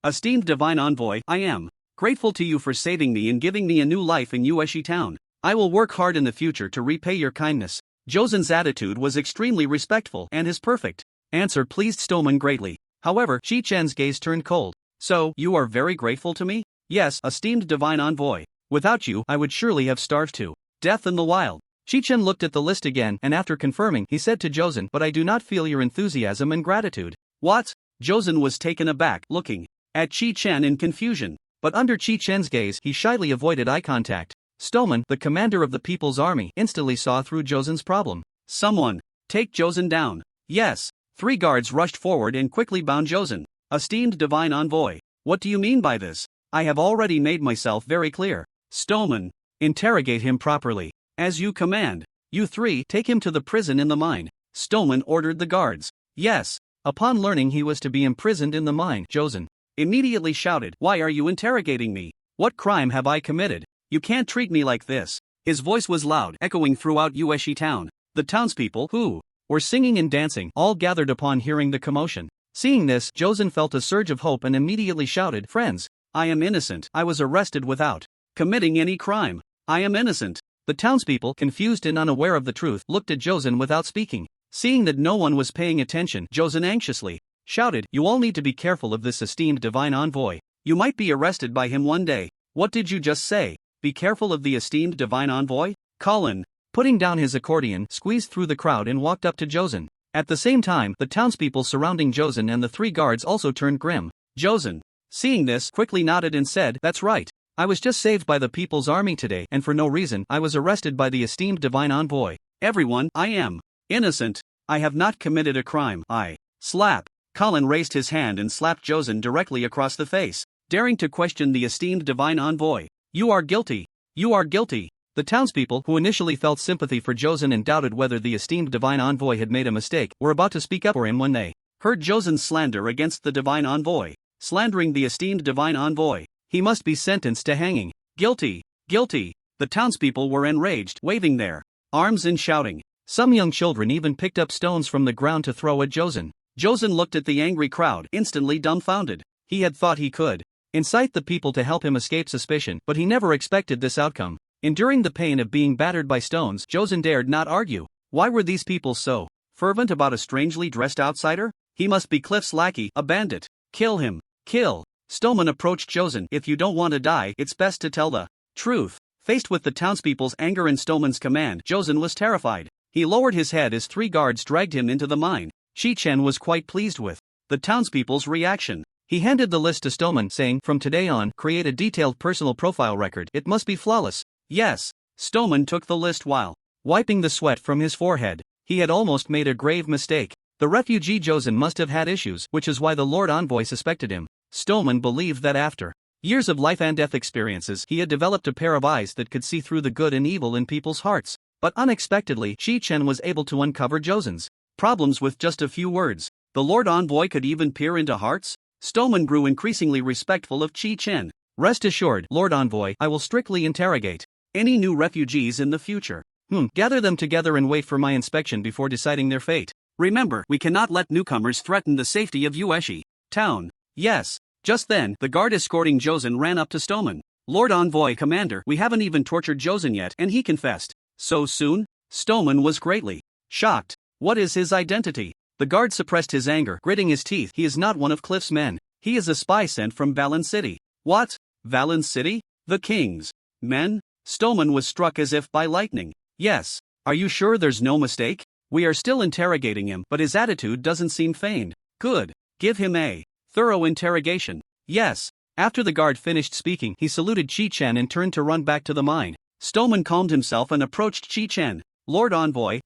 Esteemed divine envoy, I am grateful to you for saving me and giving me a new life in Yueshi town. I will work hard in the future to repay your kindness. Josen's attitude was extremely respectful, and his perfect answer pleased Stoneman greatly. However, Chi-Chen's gaze turned cold. So, you are very grateful to me? Yes, esteemed divine envoy. Without you, I would surely have starved to death in the wild. Chi-Chen looked at the list again, and after confirming, he said to Josen, but I do not feel your enthusiasm and gratitude. What? Josen was taken aback, looking at Chi-Chen in confusion. But under Chi-Chen's gaze, he shyly avoided eye contact. Stoneman, the commander of the People's Army, instantly saw through Josen's problem. Someone take Josen down. Yes. 3 guards rushed forward and quickly bound Josen. Esteemed divine envoy, what do you mean by this? I have already made myself very clear. Stoneman, interrogate him properly. As you command. You 3, take him to the prison in the mine. Stoneman ordered the guards. Yes. Upon learning he was to be imprisoned in the mine, Josen immediately shouted, why are you interrogating me? What crime have I committed? You can't treat me like this. His voice was loud, echoing throughout Yueshi town. The townspeople, who were singing and dancing, all gathered upon hearing the commotion. Seeing this, Josen felt a surge of hope and immediately shouted, friends, I am innocent. I was arrested without committing any crime. I am innocent. The townspeople, confused and unaware of the truth, looked at Josen without speaking. Seeing that no one was paying attention, Josen anxiously shouted, you all need to be careful of this esteemed divine envoy. You might be arrested by him one day. What did you just say? Be careful of the esteemed divine envoy? Colin, putting down his accordion, squeezed through the crowd and walked up to Josen. At the same time, the townspeople surrounding Josen and the 3 guards also turned grim. Josen, seeing this, quickly nodded and said, that's right. I was just saved by the People's Army today, and for no reason, I was arrested by the esteemed divine envoy. Everyone, I am innocent. I have not committed a crime. I slap. Colin raised his hand and slapped Josen directly across the face, daring to question the esteemed divine envoy. You are guilty. You are guilty. The townspeople, who initially felt sympathy for Josen and doubted whether the esteemed divine envoy had made a mistake, were about to speak up for him when they heard Josen's slander against the divine envoy. Slandering the esteemed divine envoy. He must be sentenced to hanging. Guilty. Guilty. The townspeople were enraged, waving their arms and shouting. Some young children even picked up stones from the ground to throw at Josen. Josen looked at the angry crowd, instantly dumbfounded. He had thought he could incite the people to help him escape suspicion, but he never expected this outcome. Enduring the pain of being battered by stones, Josen dared not argue. Why were these people so fervent about a strangely dressed outsider? He must be Cliff's lackey, a bandit. Kill him. Kill. Stoneman approached Josen. If you don't want to die, it's best to tell the truth. Faced with the townspeople's anger and Stoneman's command, Josen was terrified. He lowered his head as 3 guards dragged him into the mine. Chi-Chen was quite pleased with the townspeople's reaction. He handed the list to Stoneman, saying, "From today on, create a detailed personal profile record. It must be flawless." Yes. Stoneman took the list while wiping the sweat from his forehead. He had almost made a grave mistake. The refugee Josen must have had issues, which is why the Lord Envoy suspected him. Stoneman believed that after years of life and death experiences, he had developed a pair of eyes that could see through the good and evil in people's hearts. But unexpectedly, Chi-Chen was able to uncover Josen's problems with just a few words. The Lord Envoy could even peer into hearts? Stoneman grew increasingly respectful of Chi-Chen. "Rest assured, Lord Envoy, I will strictly interrogate any new refugees in the future. Gather them together and wait for my inspection before deciding their fate. Remember, we cannot let newcomers threaten the safety of Yueshi town." Yes. Just then, the guard escorting Josen ran up to Stoneman. "Lord Envoy, Commander, we haven't even tortured Josen yet, and he confessed." "So soon?" Stoneman was greatly shocked. "What is his identity?" The guard suppressed his anger, gritting his teeth. "He is not one of Cliff's men. He is a spy sent from Valen City." "What? Valen City? The king's men?" Stoneman was struck as if by lightning. "Yes. "Are you sure there's no mistake? We are still interrogating him, but his attitude doesn't seem feigned." "Good. "Give him a thorough interrogation." "Yes." After the guard finished speaking, he saluted Chi-Chen and turned to run back to the mine. Stoneman calmed himself and approached Chi-Chen. "Lord Envoy,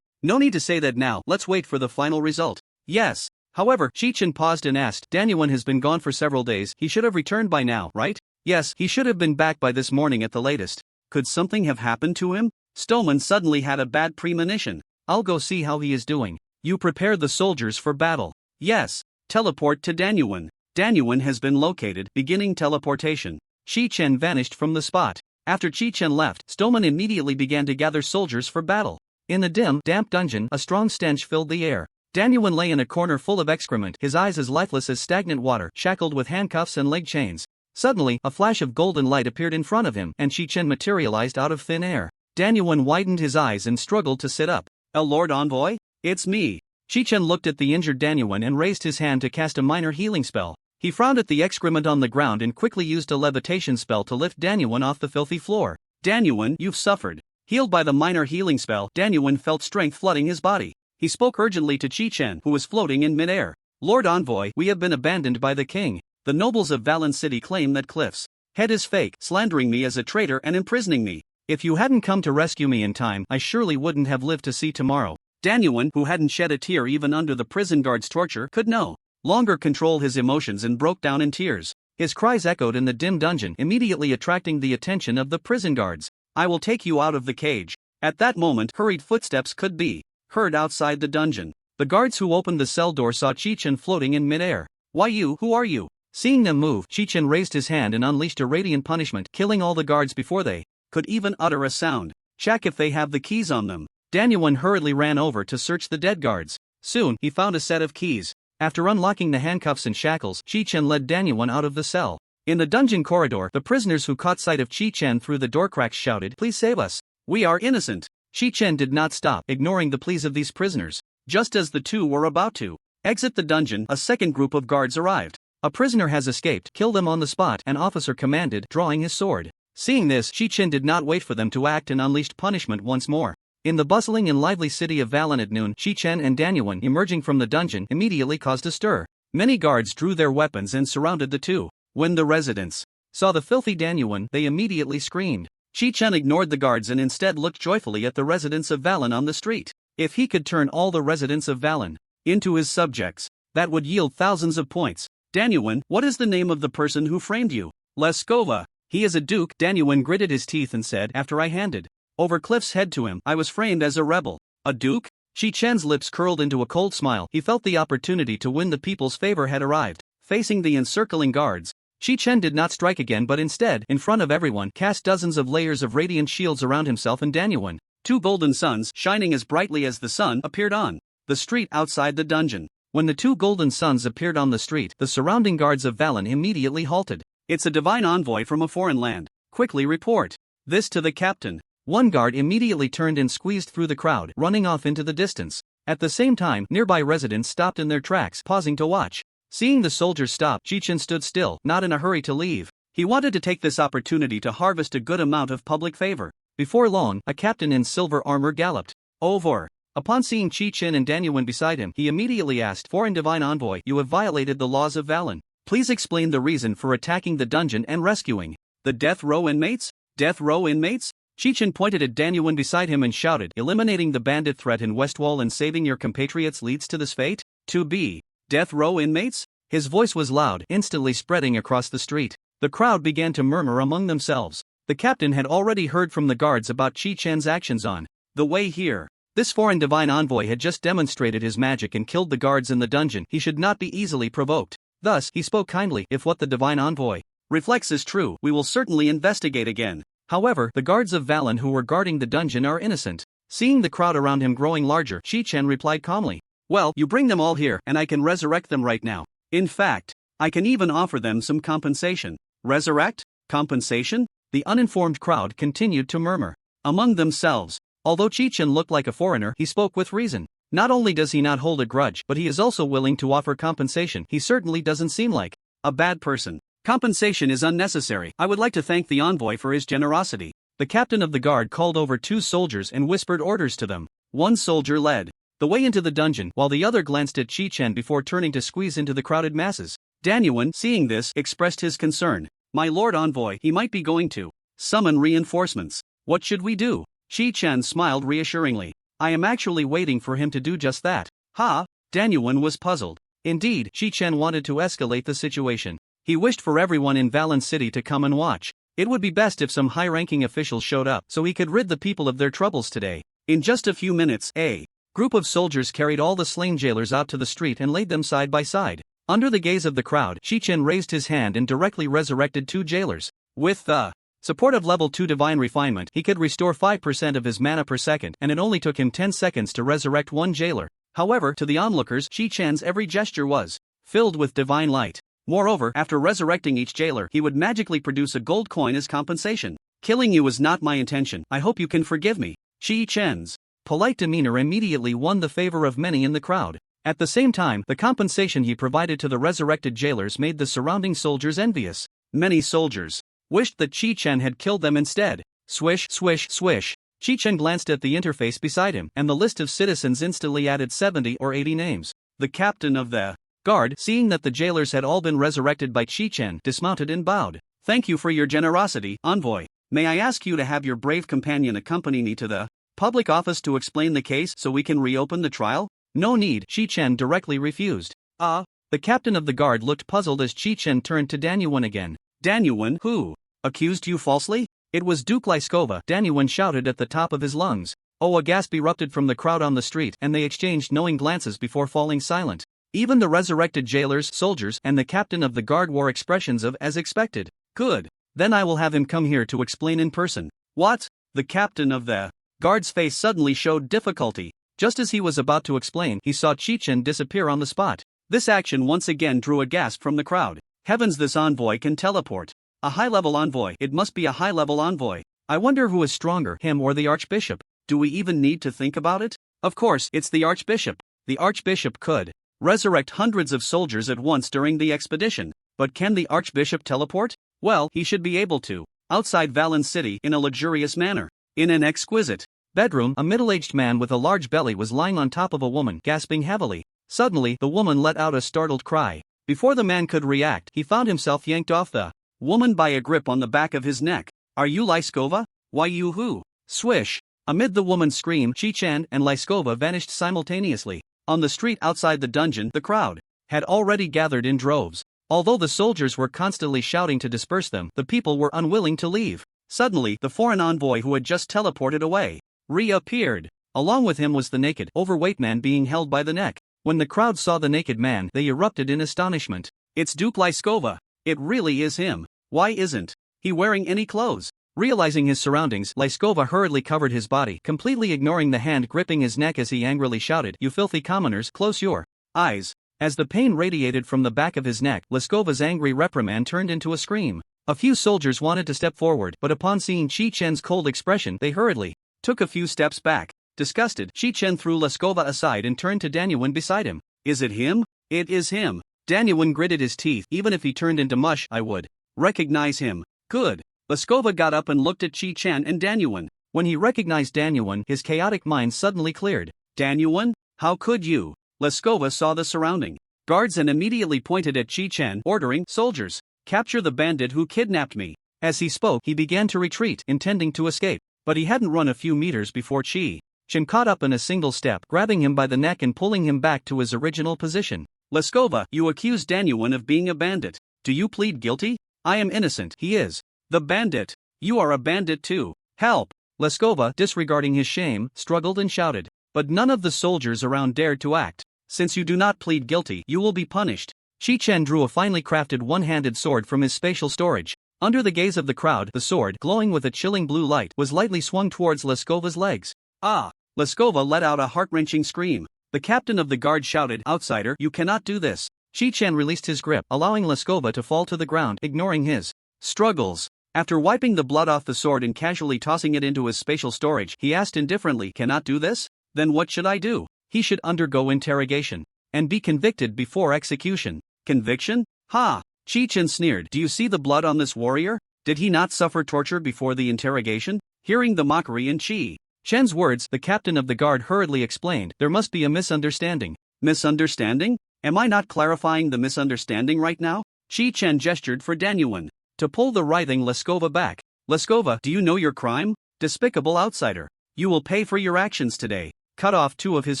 no need to say that now, let's wait for the final result." "Yes." However, Chi-Chen paused and asked, "Danyuan has been gone for several days. He should have returned by now, right?" "Yes, he should have been back by this morning at the latest." "Could something have happened to him?" Stoneman suddenly had a bad premonition. "I'll go see how he is doing. You prepare the soldiers for battle." "Yes. Teleport to Danyuan." Danyuan has been located, beginning teleportation. Chi-Chen vanished from the spot. After Chi-Chen left, Stoneman immediately began to gather soldiers for battle. In the dim, damp dungeon, a strong stench filled the air. Danyuan lay in a corner full of excrement, his eyes as lifeless as stagnant water, shackled with handcuffs and leg chains. Suddenly, a flash of golden light appeared in front of him, and Chi-Chen materialized out of thin air. Danyuan widened his eyes and struggled to sit up. Lord Envoy? It's me." Chi-Chen looked at the injured Danyuan and raised his hand to cast a minor healing spell. He frowned at the excrement on the ground and quickly used a levitation spell to lift Danyuan off the filthy floor. "Danyuan, you've suffered." Healed by the minor healing spell, Danyuan felt strength flooding his body. He spoke urgently to Chi-Chen, who was floating in midair. "Lord Envoy, we have been abandoned by the king. The nobles of Valen City claim that Cliff's head is fake, slandering me as a traitor and imprisoning me. If you hadn't come to rescue me in time, I surely wouldn't have lived to see tomorrow." Danyuan, who hadn't shed a tear even under the prison guard's torture, could no longer control his emotions and broke down in tears. His cries echoed in the dim dungeon, immediately attracting the attention of the prison guards. "I will take you out of the cage." At that moment, hurried footsteps could be heard outside the dungeon. The guards who opened the cell door saw Chi-Chen floating in midair. "Why you? Who are you?" Seeing them move, Chi-Chen raised his hand and unleashed a radiant punishment, killing all the guards before they could even utter a sound. "Check if they have the keys on them." Danyuan hurriedly ran over to search the dead guards. Soon, he found a set of keys. After unlocking the handcuffs and shackles, Chi-Chen led Danyuan out of the cell. In the dungeon corridor, the prisoners who caught sight of Chi-Chen through the door cracks shouted, "Please save us. We are innocent." Chi-Chen did not stop, ignoring the pleas of these prisoners. Just as the two were about to exit the dungeon, a second group of guards arrived. "A prisoner has escaped. Kill them on the spot," an officer commanded, drawing his sword. Seeing this, Chi-Chen did not wait for them to act and unleashed punishment once more. In the bustling and lively city of Valen at noon, Chi-Chen and Danyuan, emerging from the dungeon, immediately caused a stir. Many guards drew their weapons and surrounded the two. When the residents saw the filthy Danyuan, they immediately screamed. Chi-Chen ignored the guards and instead looked joyfully at the residents of Valen on the street. If he could turn all the residents of Valen into his subjects, that would yield thousands of points. "Danyuan, what is the name of the person who framed you?" "Leskova. He is a duke." Danyuan gritted his teeth and said, "After I handed over Cliff's head to him, I was framed as a rebel." "A duke?" Chi-Chen's lips curled into a cold smile. He felt the opportunity to win the people's favor had arrived. Facing the encircling guards, Chi-Chen did not strike again but instead, in front of everyone, cast dozens of layers of radiant shields around himself and Danyuan. Two golden suns, shining as brightly as the sun, appeared on the street outside the dungeon. When the two golden suns appeared on the street, the surrounding guards of Valen immediately halted. "It's a divine envoy from a foreign land. Quickly report this to the captain." One guard immediately turned and squeezed through the crowd, running off into the distance. At the same time, nearby residents stopped in their tracks, pausing to watch. Seeing the soldiers stop, Chi-Chen stood still, not in a hurry to leave. He wanted to take this opportunity to harvest a good amount of public favor. Before long, a captain in silver armor galloped over. Upon seeing Chi-Chen and Danyuan beside him, he immediately asked, "Foreign divine envoy, you have violated the laws of Valen. Please explain the reason for attacking the dungeon and rescuing the death row inmates? Death row inmates? Chi-Chen pointed at Danyuan beside him and shouted, eliminating the bandit threat in Westwall and saving your compatriots leads to this fate? To be death row inmates? His voice was loud, instantly spreading across the street. The crowd began to murmur among themselves. The captain had already heard from the guards about Chi-Chen's actions on the way here. This foreign divine envoy had just demonstrated his magic and killed the guards in the dungeon. He should not be easily provoked. Thus, he spoke kindly. If what the divine envoy reflects is true, we will certainly investigate again. However, the guards of Valen who were guarding the dungeon are innocent. Seeing the crowd around him growing larger, Chi-Chen replied calmly. Well, you bring them all here, and I can resurrect them right now. In fact, I can even offer them some compensation. Resurrect? Compensation? The uninformed crowd continued to murmur among themselves. Although Chi-Chen looked like a foreigner, he spoke with reason. Not only does he not hold a grudge, but he is also willing to offer compensation. He certainly doesn't seem like a bad person. Compensation is unnecessary. I would like to thank the envoy for his generosity. The captain of the guard called over 2 soldiers and whispered orders to them. One soldier led the way into the dungeon, while the other glanced at Chi-Chen before turning to squeeze into the crowded masses. Danyuan, seeing this, expressed his concern. My lord envoy, he might be going to summon reinforcements. What should we do? Chi-Chen smiled reassuringly. I am actually waiting for him to do just that. Ha? Danyuan was puzzled. Indeed, Chi-Chen wanted to escalate the situation. He wished for everyone in Valen City to come and watch. It would be best if some high-ranking officials showed up so he could rid the people of their troubles today. In just a few minutes, a group of soldiers carried all the slain jailers out to the street and laid them side by side. Under the gaze of the crowd, Chi-Chen raised his hand and directly resurrected 2 jailers. With the support of level 2 divine refinement, he could restore 5% of his mana per second, and it only took him 10 seconds to resurrect 1 jailer. However, to the onlookers, Chi-Chen's every gesture was filled with divine light. Moreover, after resurrecting each jailer, he would magically produce a gold coin as compensation. Killing you was not my intention. I hope you can forgive me. Chi-Chen's polite demeanor immediately won the favor of many in the crowd. At the same time, the compensation he provided to the resurrected jailers made the surrounding soldiers envious. Many soldiers wished that Chi-Chen had killed them instead. Swish, swish, swish. Chi-Chen glanced at the interface beside him, and the list of citizens instantly added 70 or 80 names. The captain of the guard, seeing that the jailers had all been resurrected by Chi-Chen, dismounted and bowed. Thank you for your generosity, envoy. May I ask you to have your brave companion accompany me to the public office to explain the case so we can reopen the trial? No need, Chi-Chen directly refused. The captain of the guard looked puzzled as Chi-Chen turned to Danyuan again. Danyuan, who accused you falsely? It was Duke Lyskova, Danyuan shouted at the top of his lungs. A gasp erupted from the crowd on the street, and they exchanged knowing glances before falling silent. Even the resurrected jailers, soldiers, and the captain of the guard wore expressions of as expected. Good. Then I will have him come here to explain in person. What? The captain of the guard's face suddenly showed difficulty. Just as he was about to explain, he saw Chi-Chen disappear on the spot. This action once again drew a gasp from the crowd. Heavens, this envoy can teleport. A high-level envoy. It must be a high-level envoy. I wonder who is stronger, him or the archbishop. Do we even need to think about it? Of course, it's the archbishop. The archbishop could resurrect hundreds of soldiers at once during the expedition. But can the archbishop teleport? Well, he should be able to. Outside Valen City, in a luxurious manner. In an exquisite bedroom, a middle-aged man with a large belly was lying on top of a woman, gasping heavily. Suddenly, the woman let out a startled cry. Before the man could react, he found himself yanked off the woman by a grip on the back of his neck. Are you Lyskova? Why you who? Swish. Amid the woman's scream, Chi-Chen and Lyskova vanished simultaneously. On the street outside the dungeon, the crowd had already gathered in droves. Although the soldiers were constantly shouting to disperse them, the people were unwilling to leave. Suddenly, the foreign envoy who had just teleported away reappeared. Along with him was the naked, overweight man being held by the neck. When the crowd saw the naked man, they erupted in astonishment. It's Duke Lyskova. It really is him. Why isn't he wearing any clothes? Realizing his surroundings, Lyskova hurriedly covered his body, completely ignoring the hand gripping his neck as he angrily shouted, "You filthy commoners, close your eyes." As the pain radiated from the back of his neck, Lyskova's angry reprimand turned into a scream. A few soldiers wanted to step forward, but upon seeing Chi-Chen's cold expression, they hurriedly took a few steps back. Disgusted, Chi-Chen threw Lyskova aside and turned to Danyuan beside him. Is it him? It is him. Danyuan gritted his teeth. Even if he turned into mush, I would recognize him. Good. Lyskova got up and looked at Chi-Chen and Danyuan. When he recognized Danyuan, his chaotic mind suddenly cleared. Danyuan? How could you? Lyskova saw the surrounding guards and immediately pointed at Chi-Chen, ordering, "Soldiers, capture the bandit who kidnapped me." As he spoke, he began to retreat, intending to escape, but he hadn't run a few meters before Chi-Chen caught up in a single step, grabbing him by the neck and pulling him back to his original position. "Leskova, you accuse Danyuan of being a bandit. Do you plead guilty?" "I am innocent." "He is the bandit. You are a bandit too. Help!" Leskova, disregarding his shame, struggled and shouted. But none of the soldiers around dared to act. "Since you do not plead guilty, you will be punished." Chi-Chen drew a finely crafted one-handed sword from his spatial storage. Under the gaze of the crowd, the sword, glowing with a chilling blue light, was lightly swung towards Leskova's legs. "Ah!" Leskova let out a heart-wrenching scream. The captain of the guard shouted, "Outsider, you cannot do this." Chi-Chen released his grip, allowing Leskova to fall to the ground, ignoring his struggles. After wiping the blood off the sword and casually tossing it into his spatial storage, he asked indifferently, "Cannot do this? Then what should I do?" "He should undergo interrogation and be convicted before execution." "Conviction? Ha!" Chi-Chen sneered. "Do you see the blood on this warrior? Did he not suffer torture before the interrogation?" Hearing the mockery in Chi-Chen's words, the captain of the guard hurriedly explained, "There must be a misunderstanding." "Misunderstanding? Am I not clarifying the misunderstanding right now?" Chi-Chen gestured for Danyuan to pull the writhing Leskova back. "Leskova, do you know your crime? Despicable outsider. You will pay for your actions today." Cut off 2 of his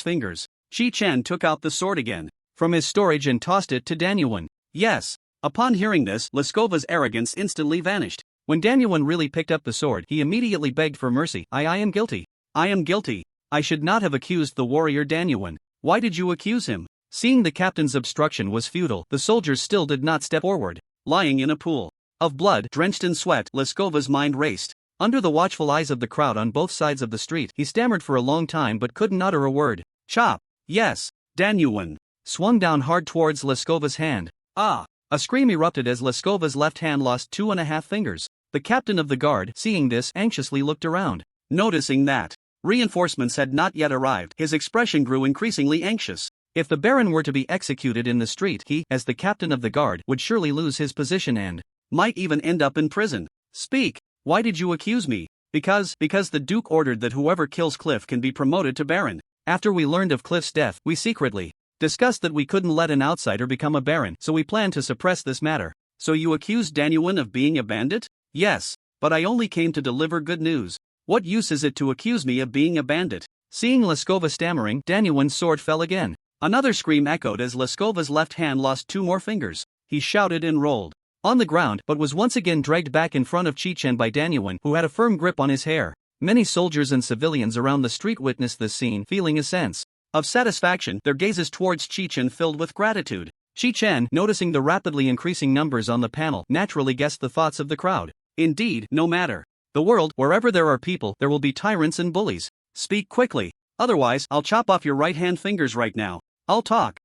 fingers. Chi-Chen took out the sword again from his storage and tossed it to Danyuan. "Yes." Upon hearing this, Leskova's arrogance instantly vanished. When Danyuan really picked up the sword, he immediately begged for mercy. I am guilty. I am guilty. I should not have accused the warrior Danyuan." "Why did you accuse him?" Seeing the captain's obstruction was futile, the soldiers still did not step forward. Lying in a pool of blood, drenched in sweat, Leskova's mind raced. Under the watchful eyes of the crowd on both sides of the street, he stammered for a long time but couldn't utter a word. "Chop!" "Yes." Danyuan swung down hard towards Leskova's hand. "Ah!" A scream erupted as Leskova's left hand lost 2.5 fingers. The captain of the guard, seeing this, anxiously looked around. Noticing that reinforcements had not yet arrived, his expression grew increasingly anxious. If the Baron were to be executed in the street, he, as the captain of the guard, would surely lose his position and might even end up in prison. "Speak! Why did you accuse me?" Because the Duke ordered that whoever kills Cliff can be promoted to Baron. After we learned of Cliff's death, we secretly discussed that we couldn't let an outsider become a Baron, so we planned to suppress this matter. "So you accused Danyuan of being a bandit?" "Yes. But I only came to deliver good news. What use is it to accuse me of being a bandit?" Seeing Leskova stammering, Danyuan's sword fell again. Another scream echoed as Leskova's left hand lost 2 more fingers. He shouted and rolled on the ground, but was once again dragged back in front of Chi-Chen by Danyuan, who had a firm grip on his hair. Many soldiers and civilians around the street witnessed this scene, feeling a sense of satisfaction, their gazes towards Chi-Chen filled with gratitude. Chi-Chen, noticing the rapidly increasing numbers on the panel, naturally guessed the thoughts of the crowd. Indeed, no matter the world, wherever there are people, there will be tyrants and bullies. Speak quickly. Otherwise, I'll chop off your right-hand fingers right now. I'll talk.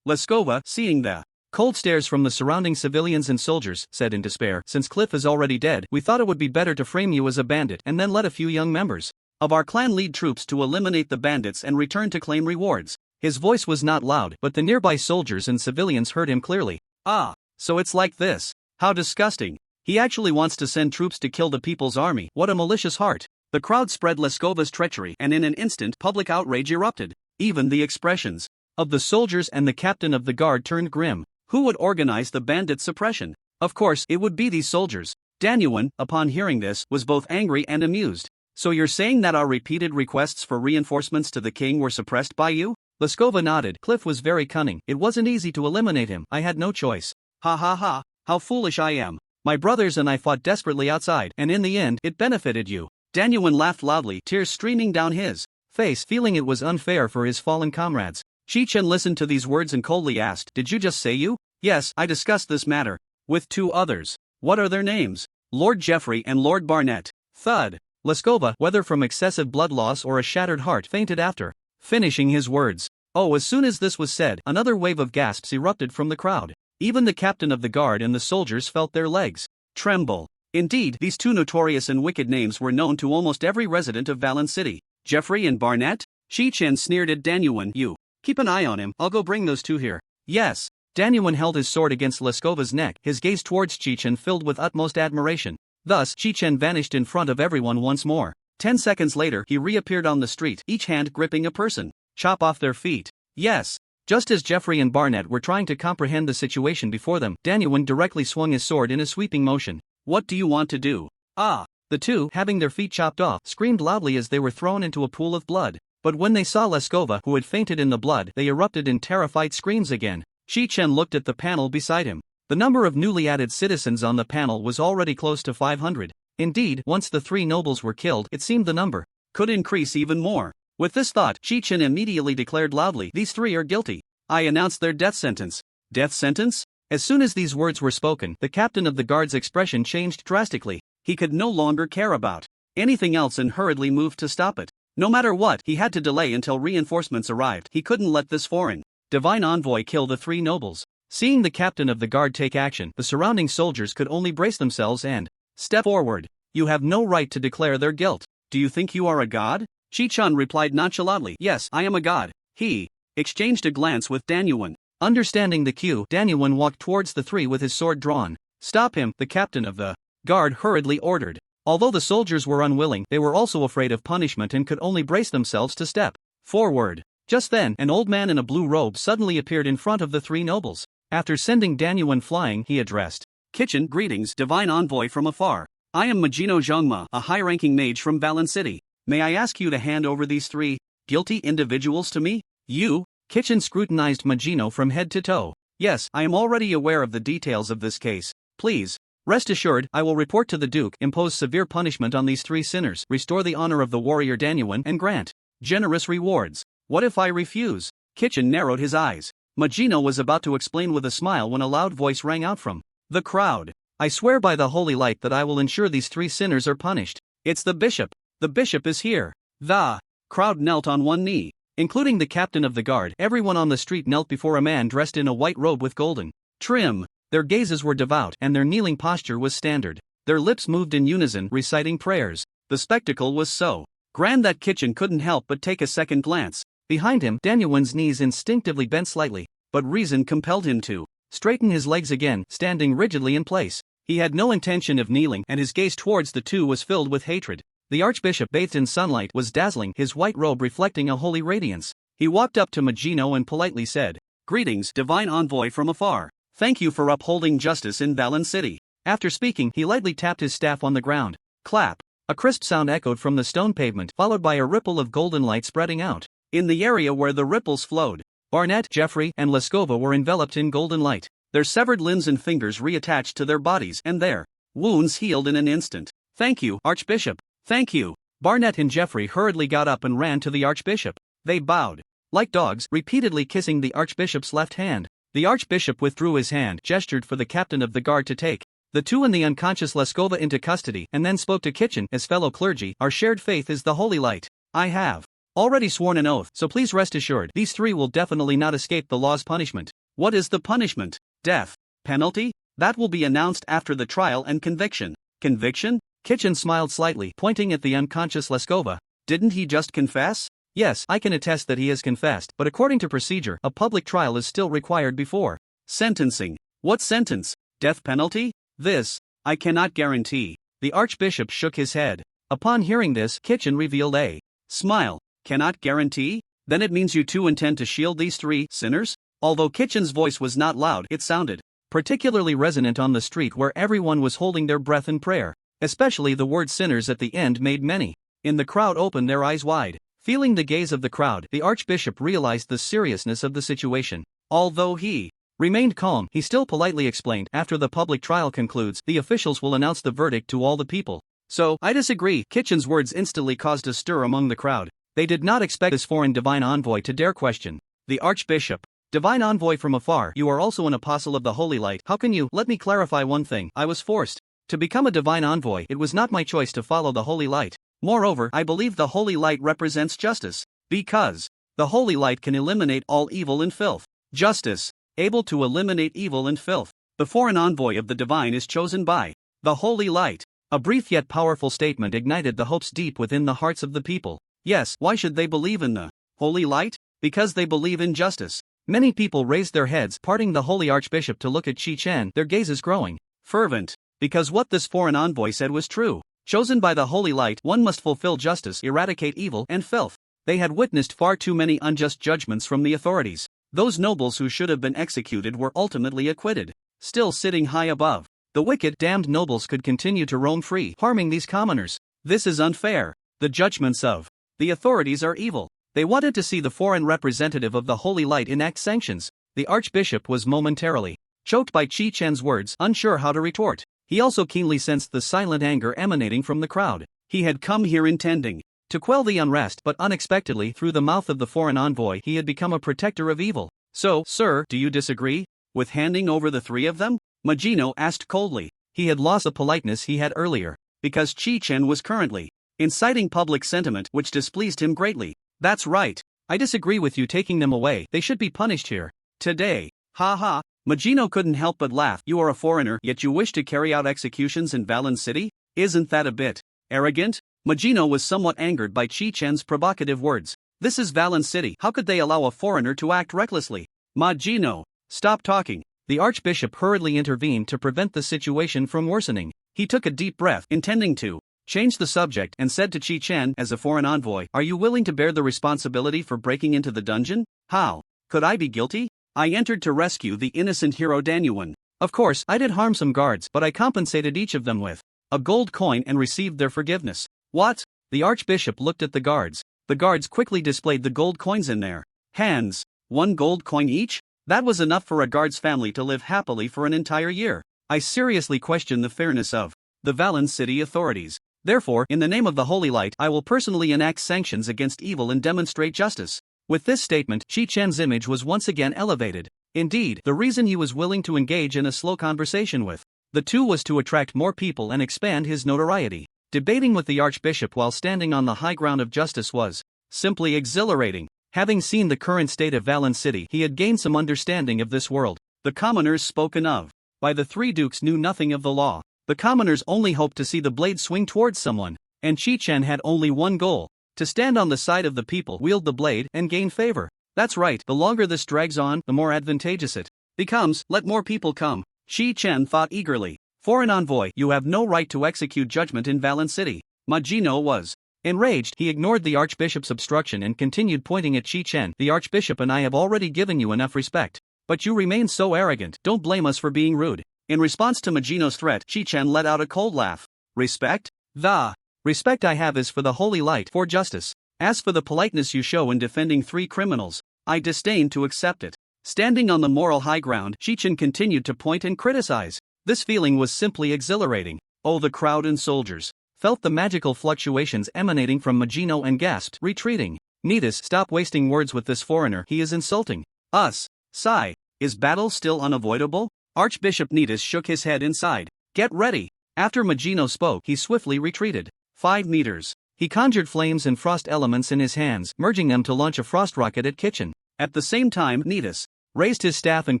Leskova, seeing the cold stares from the surrounding civilians and soldiers, said in despair, "Since Cliff is already dead, we thought it would be better to frame you as a bandit and then let a few young members of our clan lead troops to eliminate the bandits and return to claim rewards." His voice was not loud, but the nearby soldiers and civilians heard him clearly. "Ah, so it's like this. How disgusting. He actually wants to send troops to kill the people's army. What a malicious heart." The crowd spread Leskova's treachery, and in an instant, public outrage erupted. Even the expressions of the soldiers and the captain of the guard turned grim. Who would organize the bandit suppression? Of course, it would be these soldiers. Danyuan, upon hearing this, was both angry and amused. "So you're saying that our repeated requests for reinforcements to the king were suppressed by you?" Leskova nodded. "Cliff was very cunning. It wasn't easy to eliminate him. I had no choice." "Ha ha ha, how foolish I am. My brothers and I fought desperately outside, and in the end, it benefited you." Danyuan laughed loudly, tears streaming down his face, feeling it was unfair for his fallen comrades. Chi-Chen listened to these words and coldly asked, "Did you just say you?" "Yes, I discussed this matter with 2 others. "What are their names?" "Lord Jeffrey and Lord Barnett." Thud. Leskova, whether from excessive blood loss or a shattered heart, fainted after finishing his words. Oh, as soon as this was said, another wave of gasps erupted from the crowd. Even the captain of the guard and the soldiers felt their legs tremble. Indeed, these 2 notorious and wicked names were known to almost every resident of Valen City. Jeffrey and Barnett? Chi-Chen sneered at Danyuan. "You keep an eye on him. I'll go bring those 2 here." "Yes." Danyuan held his sword against Leskova's neck, his gaze towards Chi-Chen filled with utmost admiration. Thus, Chi-Chen vanished in front of everyone once more. 10 seconds later, he reappeared on the street, each hand gripping a person. "Chop off their feet." "Yes." Just as Jeffrey and Barnett were trying to comprehend the situation before them, Danyuan directly swung his sword in a sweeping motion. What do you want to do? Ah! The two, having their feet chopped off, screamed loudly as they were thrown into a pool of blood. But when they saw Leskova, who had fainted in the blood, they erupted in terrified screams again. Chi-Chen looked at the panel beside him. The number of newly added citizens on the panel was already close to 500. Indeed, once the three nobles were killed, it seemed the number could increase even more. With this thought, Chi-Chen immediately declared loudly, "These three are guilty. I announce their death sentence." Death sentence? As soon as these words were spoken, the captain of the guard's expression changed drastically. He could no longer care about anything else and hurriedly moved to stop it. No matter what, he had to delay until reinforcements arrived. He couldn't let this foreign divine envoy kill the three nobles. Seeing the captain of the guard take action, the surrounding soldiers could only brace themselves and step forward. You have no right to declare their guilt. Do you think you are a god? Chi-Chen replied nonchalantly, "Yes, I am a god." He exchanged a glance with Danyuan. Understanding the cue, Danyuan walked towards the three with his sword drawn. "Stop him," the captain of the guard hurriedly ordered. Although the soldiers were unwilling, they were also afraid of punishment and could only brace themselves to step forward. Just then, an old man in a blue robe suddenly appeared in front of the three nobles. After sending Danyuan flying, he addressed Chi-Chen, "Greetings, divine envoy from afar. I am Majino Zhongma, a high-ranking mage from Balan City. May I ask you to hand over these three guilty individuals to me?" "You?" Chi-Chen scrutinized Majino from head to toe. "Yes, I am already aware of the details of this case. Please rest assured, I will report to the Duke, impose severe punishment on these three sinners, restore the honor of the warrior Danyuan, and grant generous rewards. What if I refuse?" Chi-Chen narrowed his eyes. Majino was about to explain with a smile when a loud voice rang out from the crowd. "I swear by the holy light that I will ensure these three sinners are punished. It's the bishop. The bishop is here." The crowd knelt on one knee. Including the captain of the guard, everyone on the street knelt before a man dressed in a white robe with golden trim. Their gazes were devout, and their kneeling posture was standard. Their lips moved in unison, reciting prayers. The spectacle was so grand that Chi-Chen couldn't help but take a second glance. Behind him, Danyuan's knees instinctively bent slightly, but reason compelled him to straighten his legs again, standing rigidly in place. He had no intention of kneeling, and his gaze towards the two was filled with hatred. The archbishop, bathed in sunlight, was dazzling, his white robe reflecting a holy radiance. He walked up to Majino and politely said, "Greetings, divine envoy from afar. Thank you for upholding justice in Balan City." After speaking, he lightly tapped his staff on the ground. Clap! A crisp sound echoed from the stone pavement, followed by a ripple of golden light spreading out. In the area where the ripples flowed, Barnett, Jeffrey, and Leskova were enveloped in golden light. Their severed limbs and fingers reattached to their bodies, and their wounds healed in an instant. "Thank you, Archbishop. Thank you." Barnett and Jeffrey hurriedly got up and ran to the Archbishop. They bowed like dogs, repeatedly kissing the Archbishop's left hand. The Archbishop withdrew his hand, gestured for the captain of the guard to take the two and the unconscious Leskova into custody, and then spoke to Chi-Chen as fellow clergy. "Our shared faith is the holy light. I have already sworn an oath, so please rest assured, these three will definitely not escape the law's punishment." "What is the punishment?" "Death. Penalty?" "That will be announced after the trial and conviction." "Conviction?" Chi-Chen smiled slightly, pointing at the unconscious Leskova. "Didn't he just confess?" "Yes, I can attest that he has confessed, but according to procedure, a public trial is still required before sentencing." "What sentence? Death penalty?" "This, I cannot guarantee." The Archbishop shook his head. Upon hearing this, Chi-Chen revealed a smile. "Cannot guarantee? Then it means you two intend to shield these three sinners?" Although Chi-Chen's voice was not loud, it sounded particularly resonant on the street where everyone was holding their breath in prayer. Especially the word sinners at the end made many in the crowd open their eyes wide. Feeling the gaze of the crowd, the Archbishop realized the seriousness of the situation. Although he remained calm, he still politely explained, "After the public trial concludes, the officials will announce the verdict to all the people." "So, I disagree." Chi-Chen's words instantly caused a stir among the crowd. They did not expect this foreign divine envoy to dare question the Archbishop. "Divine envoy from afar, you are also an apostle of the holy light. How can you?" "Let me clarify one thing. I was forced to become a divine envoy. It was not my choice to follow the holy light. Moreover, I believe the holy light represents justice. Because the holy light can eliminate all evil and filth." "Justice, able to eliminate evil and filth. The foreign envoy of the divine is chosen by the holy light." A brief yet powerful statement ignited the hopes deep within the hearts of the people. Yes, why should they believe in the holy light? Because they believe in justice. Many people raised their heads, parting the holy Archbishop to look at Chi-Chen, their gazes growing fervent. Because what this foreign envoy said was true. Chosen by the holy light, one must fulfill justice, eradicate evil and filth. They had witnessed far too many unjust judgments from the authorities. Those nobles who should have been executed were ultimately acquitted. Still sitting high above, the wicked, damned nobles could continue to roam free, harming these commoners. This is unfair. The judgments of the authorities are evil. They wanted to see the foreign representative of the Holy Light enact sanctions. The archbishop was momentarily choked by Chi-Chen's words, unsure how to retort. He also keenly sensed the silent anger emanating from the crowd. He had come here intending to quell the unrest, but unexpectedly, through the mouth of the foreign envoy, he had become a protector of evil. So, sir, do you disagree with handing over the three of them? Magino asked coldly. He had lost the politeness he had earlier, because Chi-Chen was currently inciting public sentiment which displeased him greatly. That's right. I disagree with you taking them away. They should be punished here. Today. Ha ha. Magino couldn't help but laugh. You are a foreigner, yet you wish to carry out executions in Valen City? Isn't that a bit arrogant? Magino was somewhat angered by Chi-Chen's provocative words. This is Valen City. How could they allow a foreigner to act recklessly? Magino, stop talking. The archbishop hurriedly intervened to prevent the situation from worsening. He took a deep breath, intending to change the subject, and said to Chi-Chen, as a foreign envoy, are you willing to bear the responsibility for breaking into the dungeon? How could I be guilty? I entered to rescue the innocent hero Danyuan. Of course, I did harm some guards, but I compensated each of them with a gold coin and received their forgiveness. What? The archbishop looked at the guards. The guards quickly displayed the gold coins in their hands. 1 gold coin each? That was enough for a guard's family to live happily for an entire year. I seriously question the fairness of the Valen City authorities. Therefore, in the name of the Holy Light, I will personally enact sanctions against evil and demonstrate justice. With this statement, Chi-Chen's image was once again elevated. Indeed, the reason he was willing to engage in a slow conversation with the two was to attract more people and expand his notoriety. Debating with the archbishop while standing on the high ground of justice was simply exhilarating. Having seen the current state of Valen City, he had gained some understanding of this world. The commoners spoken of by the three dukes knew nothing of the law. The commoners only hoped to see the blade swing towards someone, and Chi-Chen had only one goal: to stand on the side of the people, wield the blade, and gain favor. That's right, the longer this drags on, the more advantageous it becomes. Let more people come. Chi-Chen thought eagerly. Foreign envoy, you have no right to execute judgment in Valen City. Magino was enraged. He ignored the archbishop's obstruction and continued pointing at Chi-Chen. The archbishop and I have already given you enough respect, but you remain so arrogant. Don't blame us for being rude. In response to Magino's threat, Chi-Chen let out a cold laugh. Respect? The respect I have is for the Holy Light, for justice. As for the politeness you show in defending 3 criminals, I disdain to accept it. Standing on the moral high ground, Chi-Chen continued to point and criticize. This feeling was simply exhilarating. Oh, the crowd and soldiers felt the magical fluctuations emanating from Magino and gasped, retreating. Nidus, stop wasting words with this foreigner, he is insulting us. Sigh. Is battle still unavoidable? Archbishop Nidus shook his head inside. Get ready. After Magino spoke, he swiftly retreated 5 meters. He conjured flames and frost elements in his hands, merging them to launch a frost rocket at Chi-Chen. At the same time, Nidus raised his staff and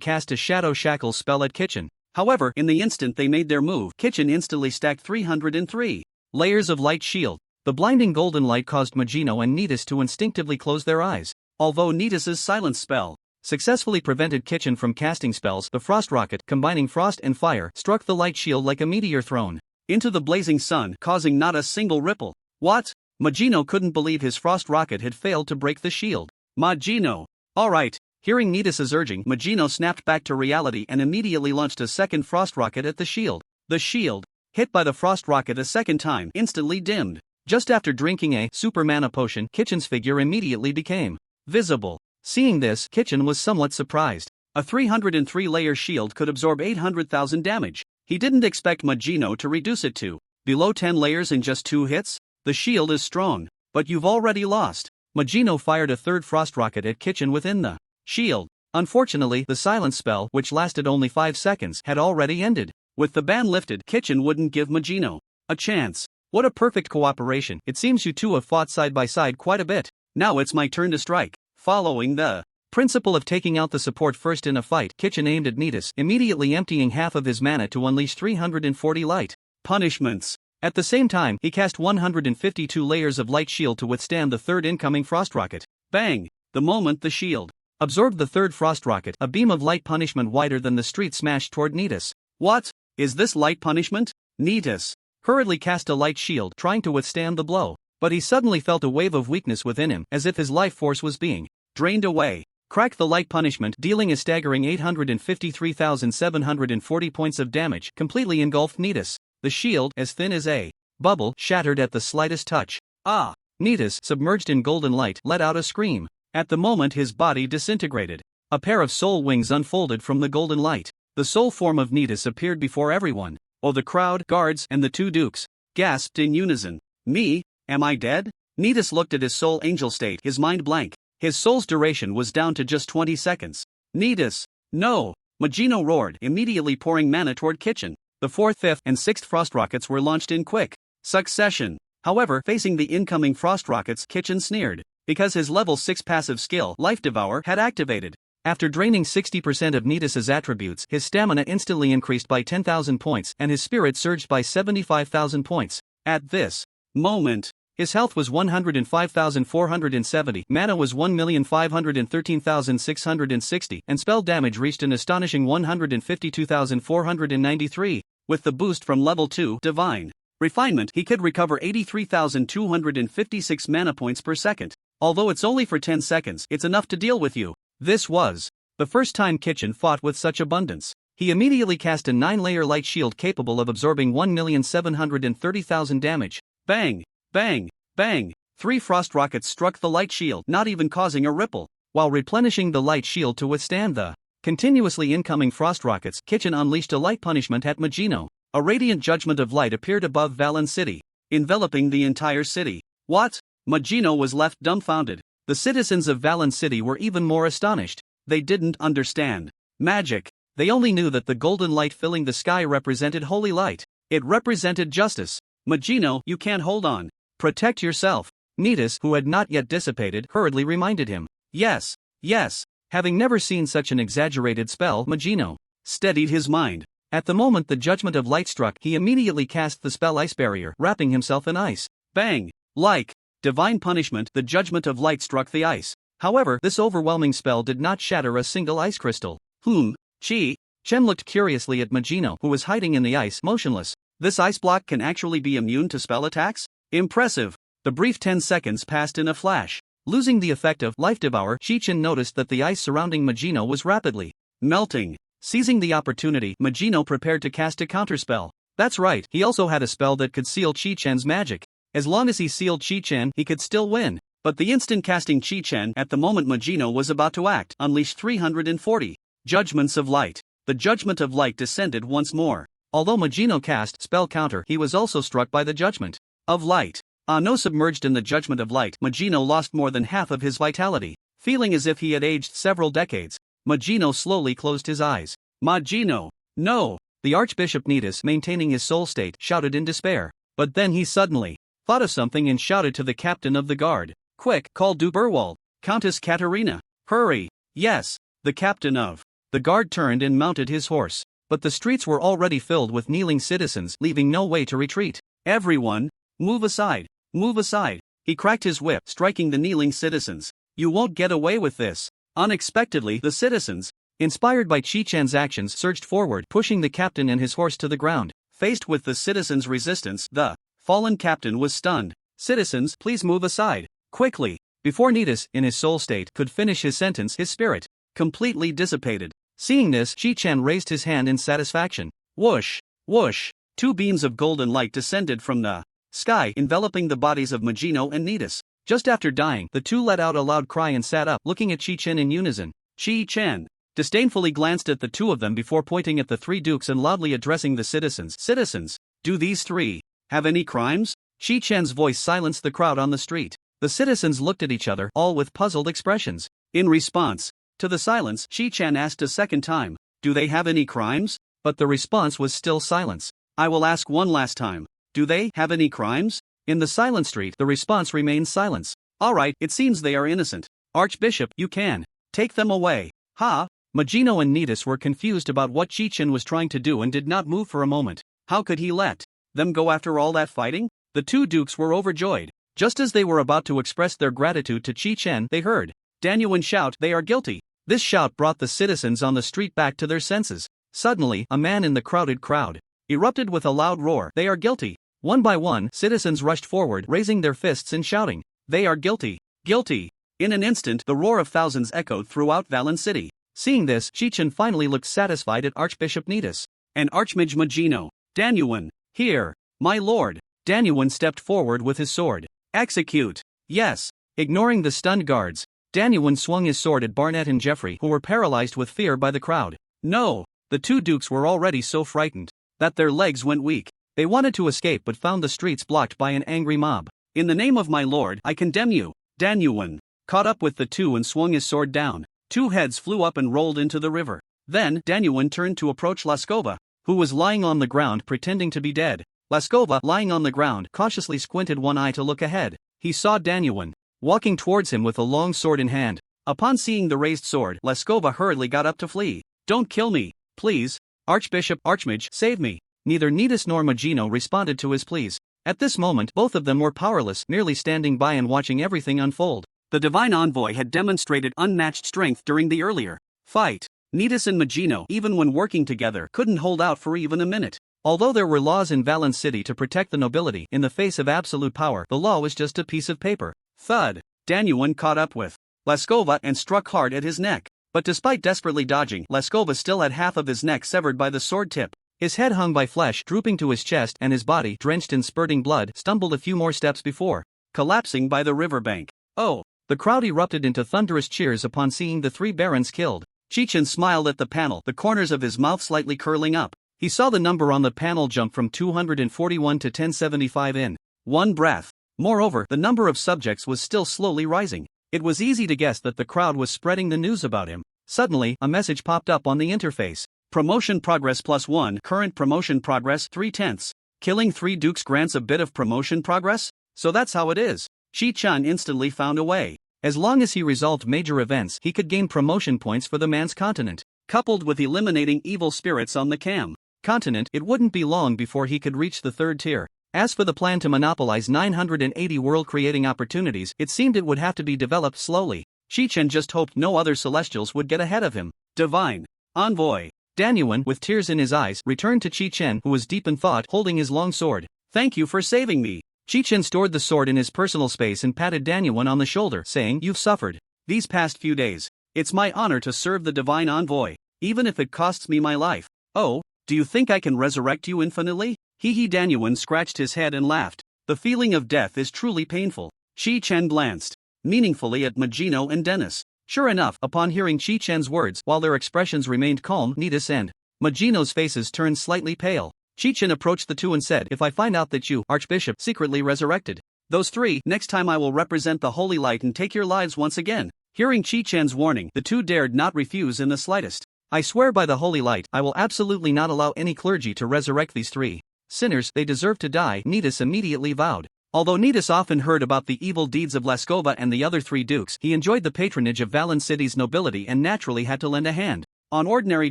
cast a shadow shackle spell at Chi-Chen. However, in the instant they made their move, Chi-Chen instantly stacked 303 layers of light shield. The blinding golden light caused Magino and Nidus to instinctively close their eyes. Although Nidus's silence spell successfully prevented Chi-Chen from casting spells, the frost rocket, combining frost and fire, struck the light shield like a meteor thrown into the blazing sun, causing not a single ripple. What? Magino couldn't believe his frost rocket had failed to break the shield. Magino. Alright. Hearing Nidus's urging, Magino snapped back to reality and immediately launched a second frost rocket at the shield. The shield, hit by the frost rocket a second time, instantly dimmed. Just after drinking a super mana potion, Chi-Chen's figure immediately became visible. Seeing this, Chi-Chen was somewhat surprised. A 303-layer shield could absorb 800,000 damage. He didn't expect Magino to reduce it to below 10 layers in just 2 hits. The shield is strong, but you've already lost. Magino fired a third frost rocket at Chi-Chen within the shield. Unfortunately, the silence spell, which lasted only 5 seconds, had already ended. With the ban lifted, Chi-Chen wouldn't give Magino a chance. What a perfect cooperation. It seems you two have fought side by side quite a bit. Now it's my turn to strike. Following the principle of taking out the support first in a fight, Chi-Chen aimed at Nidus, immediately emptying half of his mana to unleash 340 light punishments. At the same time, he cast 152 layers of light shield to withstand the third incoming frost rocket. Bang! The moment the shield absorbed the third frost rocket, a beam of light punishment wider than the street smashed toward Nidus. What? Is this light punishment? Nidus hurriedly cast a light shield, trying to withstand the blow. But he suddenly felt a wave of weakness within him, as if his life force was being drained away. Crack the light punishment, dealing a staggering 853,740 points of damage, completely engulfed Nidus. The shield, as thin as a bubble, shattered at the slightest touch. Ah! Nidus, submerged in golden light, let out a scream. At the moment his body disintegrated. A pair of soul wings unfolded from the golden light. The soul form of Nidus appeared before everyone. Oh, the crowd, guards, and the two dukes gasped in unison. Me? Am I dead? Nidus looked at his soul angel state, his mind blank. His soul's duration was down to just 20 seconds. Nidus! No! Magino roared, immediately pouring mana toward Chi-Chen. The 4th, 5th, and 6th frost rockets were launched in quick succession. However, facing the incoming frost rockets, Chi-Chen sneered, because his level 6 passive skill, Life Devour, had activated. After draining 60% of Nidus's attributes, his stamina instantly increased by 10,000 points and his spirit surged by 75,000 points. At this moment, his health was 105,470, mana was 1,513,660, and spell damage reached an astonishing 152,493. With the boost from level 2 Divine Refinement, he could recover 83,256 mana points per second. Although it's only for 10 seconds, it's enough to deal with you. This was the first time Chi-Chen fought with such abundance. He immediately cast a 9-layer light shield capable of absorbing 1,730,000 damage. Bang! Bang! Bang! 3 frost rockets struck the light shield, not even causing a ripple. While replenishing the light shield to withstand the continuously incoming frost rockets, Chi-Chen unleashed a light punishment at Magino. A radiant judgment of light appeared above Valen City, enveloping the entire city. What? Magino was left dumbfounded. The citizens of Valen City were even more astonished. They didn't understand magic. They only knew that the golden light filling the sky represented holy light. It represented justice. Magino, you can't hold on. Protect yourself. Nidus, who had not yet dissipated, hurriedly reminded him. Yes, yes. Having never seen such an exaggerated spell, Magino steadied his mind. At the moment the judgment of light struck, he immediately cast the spell Ice Barrier, wrapping himself in ice. Bang! Like divine punishment, the judgment of light struck the ice. However, this overwhelming spell did not shatter a single ice crystal. Chi-Chen looked curiously at Magino, who was hiding in the ice, motionless. This ice block can actually be immune to spell attacks? Impressive! The brief 10 seconds passed in a flash. Losing the effect of Life Devour, Chi-Chen noticed that the ice surrounding Magino was rapidly melting. Seizing the opportunity, Magino prepared to cast a counterspell. That's right, he also had a spell that could seal Chi-Chen's magic. As long as he sealed Chi-Chen, he could still win. But the instant casting Chi-Chen, at the moment Magino was about to act, unleashed 340 judgments of light. The judgment of light descended once more. Although Magino cast spell counter, he was also struck by the judgment of light. No, submerged in the judgment of light, Magino lost more than half of his vitality. Feeling as if he had aged several decades, Magino slowly closed his eyes. Magino! No! The Archbishop Nidus, maintaining his soul state, shouted in despair. But then he suddenly thought of something and shouted to the captain of the guard. Quick, call Duberwald. Countess Katerina. Hurry! Yes! The captain of the guard turned and mounted his horse. But the streets were already filled with kneeling citizens, leaving no way to retreat. Everyone, move aside! Move aside! He cracked his whip, striking the kneeling citizens. You won't get away with this. Unexpectedly, the citizens, inspired by Chi-Chen's actions, surged forward, pushing the captain and his horse to the ground. Faced with the citizens' resistance, the fallen captain was stunned. Citizens, please move aside. Quickly! Before Nidus, in his soul state, could finish his sentence, his spirit completely dissipated. Seeing this, Chi-Chen raised his hand in satisfaction. Whoosh! Whoosh! 2 beams of golden light descended from the sky, enveloping the bodies of Magino and Nidus. Just after dying, the two let out a loud cry and sat up, looking at Chi-Chen in unison. Chi-Chen disdainfully glanced at the two of them before pointing at the 3 dukes and loudly addressing the citizens. Citizens, do these 3 have any crimes? Chi-Chen's voice silenced the crowd on the street. The citizens looked at each other, all with puzzled expressions. In response to the silence, Chi-Chen asked a second time, do they have any crimes? But the response was still silence. I will ask one last time. Do they have any crimes? In the silent street, the response remained silence. Alright, it seems they are innocent. Archbishop, you can take them away. Ha! Magino and Nidus were confused about what Chi-Chen was trying to do and did not move for a moment. How could he let them go after all that fighting? The 2 dukes were overjoyed. Just as they were about to express their gratitude to Chi-Chen, they heard Danyuan shout, they are guilty. This shout brought the citizens on the street back to their senses. Suddenly, a man in the crowded crowd erupted with a loud roar, they are guilty. One by one, citizens rushed forward, raising their fists and shouting, they are guilty, guilty. In an instant, the roar of thousands echoed throughout Valen City. Seeing this, Chi-Chen finally looked satisfied at Archbishop Nidus. And Archmage Magino, Danyuan, here, my lord. Danyuan stepped forward with his sword. Execute. Yes. Ignoring the stunned guards, Danyuan swung his sword at Barnett and Jeffrey, who were paralyzed with fear by the crowd. No. The two dukes were already so frightened that their legs went weak. They wanted to escape but found the streets blocked by an angry mob. In the name of my lord, I condemn you. Danyuan caught up with the two and swung his sword down. Two heads flew up and rolled into the river. Then, Danyuan turned to approach Laskova, who was lying on the ground pretending to be dead. Laskova, lying on the ground, cautiously squinted one eye to look ahead. He saw Danyuan walking towards him with a long sword in hand. Upon seeing the raised sword, Laskova hurriedly got up to flee. Don't kill me, please. Archbishop, Archmage, save me. Neither Nidus nor Magino responded to his pleas. At this moment, both of them were powerless, merely standing by and watching everything unfold. The Divine Envoy had demonstrated unmatched strength during the earlier fight. Nidus and Magino, even when working together, couldn't hold out for even a minute. Although there were laws in Valen City to protect the nobility, in the face of absolute power, the law was just a piece of paper. Thud. Danyuan caught up with Laskova and struck hard at his neck. But despite desperately dodging, Laskova still had half of his neck severed by the sword tip. His head hung by flesh drooping to his chest, and his body, drenched in spurting blood, stumbled a few more steps before collapsing by the riverbank. Oh! The crowd erupted into thunderous cheers upon seeing the three barons killed. Chi-Chen smiled at the panel, the corners of his mouth slightly curling up. He saw the number on the panel jump from 241 to 1075 in one breath. Moreover, the number of subjects was still slowly rising. It was easy to guess that the crowd was spreading the news about him. Suddenly, a message popped up on the interface. Promotion progress +1, current promotion progress 3/10. Killing 3 dukes grants a bit of promotion progress? So that's how it is. Chi-Chen instantly found a way. As long as he resolved major events, he could gain promotion points for the man's continent. Coupled with eliminating evil spirits on the continent, it wouldn't be long before he could reach the 3rd tier. As for the plan to monopolize 980 world-creating opportunities, it seemed it would have to be developed slowly. Chi-Chen just hoped no other Celestials would get ahead of him. Divine Envoy. Danyuan, with tears in his eyes, returned to Chi-Chen, who was deep in thought, holding his long sword. Thank you for saving me. Chi-Chen stored the sword in his personal space and patted Danyuan on the shoulder, saying, You've suffered these past few days. It's my honor to serve the Divine Envoy, even if it costs me my life. Oh, do you think I can resurrect you infinitely? Danyuan scratched his head and laughed. The feeling of death is truly painful. Chi-Chen glanced meaningfully at Magino and Dennis. Sure enough, upon hearing Chi-Chen's words, while their expressions remained calm, Nidus and Magino's faces turned slightly pale. Chi-Chen approached the two and said, If I find out that you, Archbishop, secretly resurrected those 3, next time I will represent the Holy Light and take your lives once again. Hearing Chi-Chen's warning, the two dared not refuse in the slightest. I swear by the Holy Light, I will absolutely not allow any clergy to resurrect these 3 sinners. They deserve to die, Nidus immediately vowed. Although Nidus often heard about the evil deeds of Laskova and the other 3 dukes, he enjoyed the patronage of Valen City's nobility and naturally had to lend a hand. On ordinary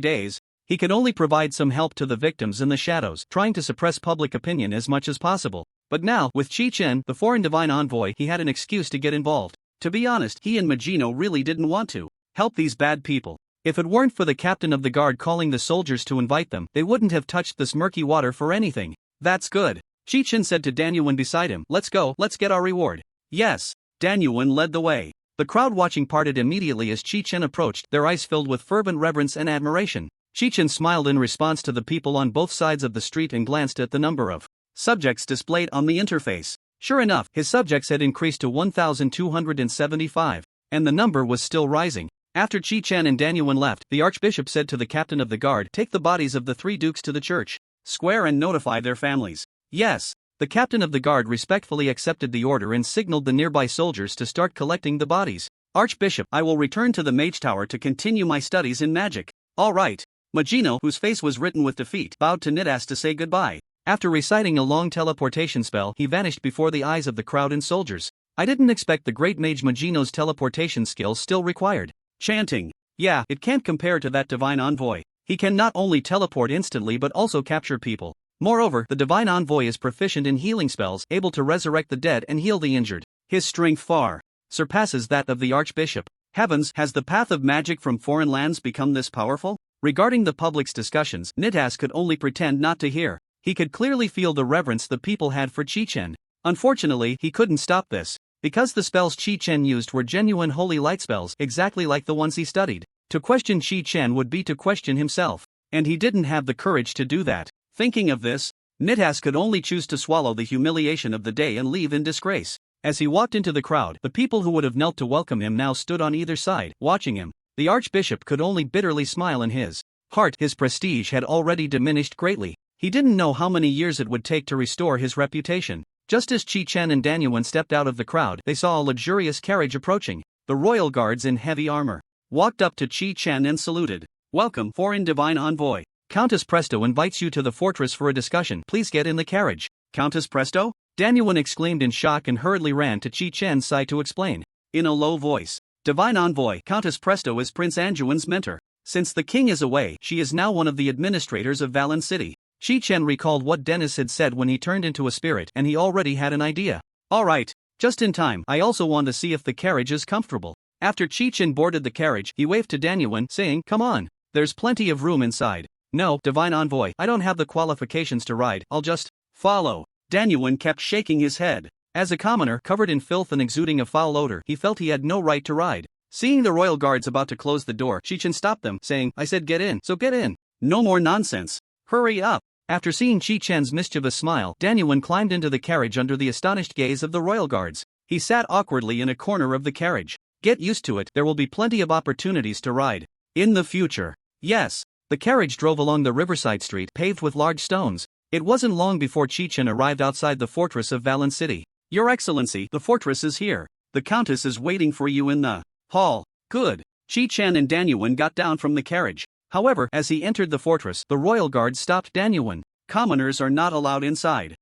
days, he could only provide some help to the victims in the shadows, trying to suppress public opinion as much as possible. But now, with Chi-Chen, the foreign divine envoy, he had an excuse to get involved. To be honest, he and Magino really didn't want to help these bad people. If it weren't for the captain of the guard calling the soldiers to invite them, they wouldn't have touched this murky water for anything. That's good. Chi-Chen said to Danyuan beside him, Let's go, let's get our reward. Yes. Danyuan led the way. The crowd watching parted immediately as Chi-Chen approached, their eyes filled with fervent reverence and admiration. Chi-Chen smiled in response to the people on both sides of the street and glanced at the number of subjects displayed on the interface. Sure enough, his subjects had increased to 1,275, and the number was still rising. After Chi-Chen and Danyuan left, the Archbishop said to the captain of the guard, Take the bodies of the 3 dukes to the church square and notify their families. Yes. The captain of the guard respectfully accepted the order and signaled the nearby soldiers to start collecting the bodies. Archbishop, I will return to the Mage Tower to continue my studies in magic. All right. Magino, whose face was written with defeat, bowed to Nidus to say goodbye. After reciting a long teleportation spell, he vanished before the eyes of the crowd and soldiers. I didn't expect the great mage Magino's teleportation skill still required chanting. Yeah, it can't compare to that divine envoy. He can not only teleport instantly but also capture people. Moreover, the divine envoy is proficient in healing spells, able to resurrect the dead and heal the injured. His strength far surpasses that of the Archbishop. Heavens, has the path of magic from foreign lands become this powerful? Regarding the public's discussions, Nidus could only pretend not to hear. He could clearly feel the reverence the people had for Chi-Chen. Unfortunately, he couldn't stop this. because the spells Chi-Chen used were genuine holy light spells exactly like the ones he studied. To question Chi-Chen would be to question himself, and he didn't have the courage to do that. Thinking of this, Nidhas could only choose to swallow the humiliation of the day and leave in disgrace. As he walked into the crowd, the people who would have knelt to welcome him now stood on either side, watching him. The archbishop could only bitterly smile in his heart. His prestige had already diminished greatly. He didn't know how many years it would take to restore his reputation. Just as Chi-Chen and Danyuan stepped out of the crowd, they saw a luxurious carriage approaching. The royal guards in heavy armor walked up to Chi-Chen and saluted. "Welcome, foreign divine envoy. Countess Presto invites you to the fortress for a discussion. Please get in the carriage." "Countess Presto?" Danyuan exclaimed in shock and hurriedly ran to Chi-Chen's side to explain. In a low voice, "Divine envoy, Countess Presto is Prince Anjuan's mentor. Since the king is away, she is now one of the administrators of Valen City." Chi-Chen recalled what Dennis had said when he turned into a spirit, and he already had an idea. "All right, just in time. I also want to see if the carriage is comfortable." After Chi-Chen boarded the carriage, he waved to Danyuan, saying, "Come on. There's plenty of room inside." "No, divine envoy, I don't have the qualifications to ride. I'll just follow." Danyuan kept shaking his head. As a commoner covered in filth and exuding a foul odor, he felt he had no right to ride. Seeing the royal guards about to close the door, Chi-Chen stopped them, saying, "I said get in, so get in. No more nonsense. Hurry up." After seeing Chi-Chen's mischievous smile, Danyuan climbed into the carriage under the astonished gaze of the royal guards. He sat awkwardly in a corner of the carriage. "Get used to it, there will be plenty of opportunities to ride in the future." Yes. The carriage drove along the riverside street paved with large stones. It wasn't long before Chi-Chen arrived outside the fortress of Valen City. "Your Excellency, the fortress is here. The Countess is waiting for you in the hall." "Good." Chi-Chen and Danyuan got down from the carriage. However, as he entered the fortress, the royal guard stopped Danyuan. "Commoners are not allowed inside."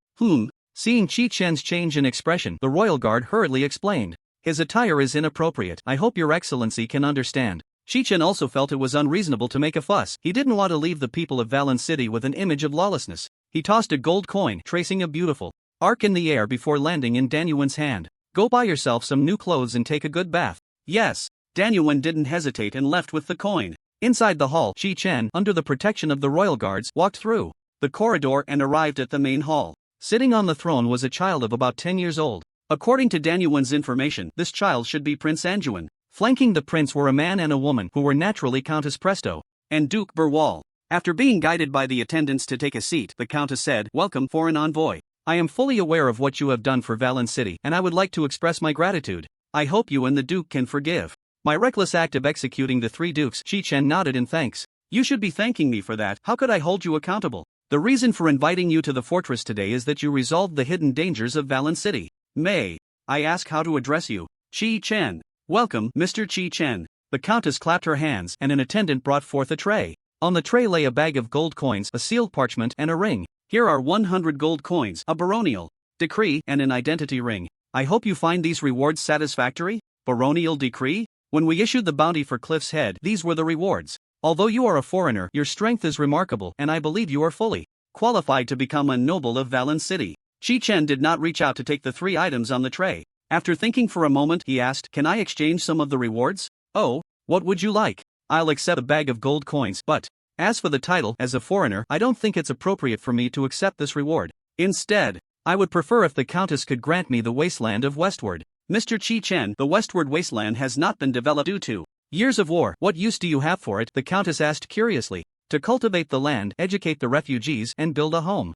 Seeing Chi-Chen's change in expression, the royal guard hurriedly explained. "His attire is inappropriate. I hope your Excellency can understand." Chi-Chen also felt it was unreasonable to make a fuss. He didn't want to leave the people of Valen City with an image of lawlessness. He tossed a gold coin, tracing a beautiful arc in the air before landing in Danyuan's hand. "Go buy yourself some new clothes and take a good bath." "Yes." Danyuan didn't hesitate and left with the coin. Inside the hall, Chi-Chen, under the protection of the royal guards, walked through the corridor and arrived at the main hall. Sitting on the throne was a child of about 10 years old. According to Danyuan's information, this child should be Prince Anjuan. Flanking the prince were a man and a woman who were naturally Countess Presto and Duke Burwal. After being guided by the attendants to take a seat, the Countess said, "Welcome, foreign envoy. I am fully aware of what you have done for Valen City, and I would like to express my gratitude. I hope you and the Duke can forgive my reckless act of executing the 3 dukes." Chi-Chen nodded in thanks. "You should be thanking me for that. How could I hold you accountable? The reason for inviting you to the fortress today is that you resolved the hidden dangers of Valen City. May I ask how to address you?" "Chi-Chen." "Welcome, Mr. Chi-Chen." The Countess clapped her hands and an attendant brought forth a tray. On the tray lay a bag of gold coins, a sealed parchment, and a ring. "Here are 100 gold coins, a baronial decree, and an identity ring. I hope you find these rewards satisfactory." "Baronial decree?" "When we issued the bounty for Cliff's Head, these were the rewards. Although you are a foreigner, your strength is remarkable, and I believe you are fully qualified to become a noble of Valen City." Chi-Chen did not reach out to take the 3 items on the tray. After thinking for a moment, he asked, "Can I exchange some of the rewards?" "Oh, what would you like?" "I'll accept a bag of gold coins, but as for the title, as a foreigner, I don't think it's appropriate for me to accept this reward. Instead, I would prefer if the Countess could grant me the wasteland of Westward." "Mr. Chi-Chen, the Westward wasteland has not been developed due to years of war. What use do you have for it?" the Countess asked curiously. "To cultivate the land, educate the refugees, and build a home."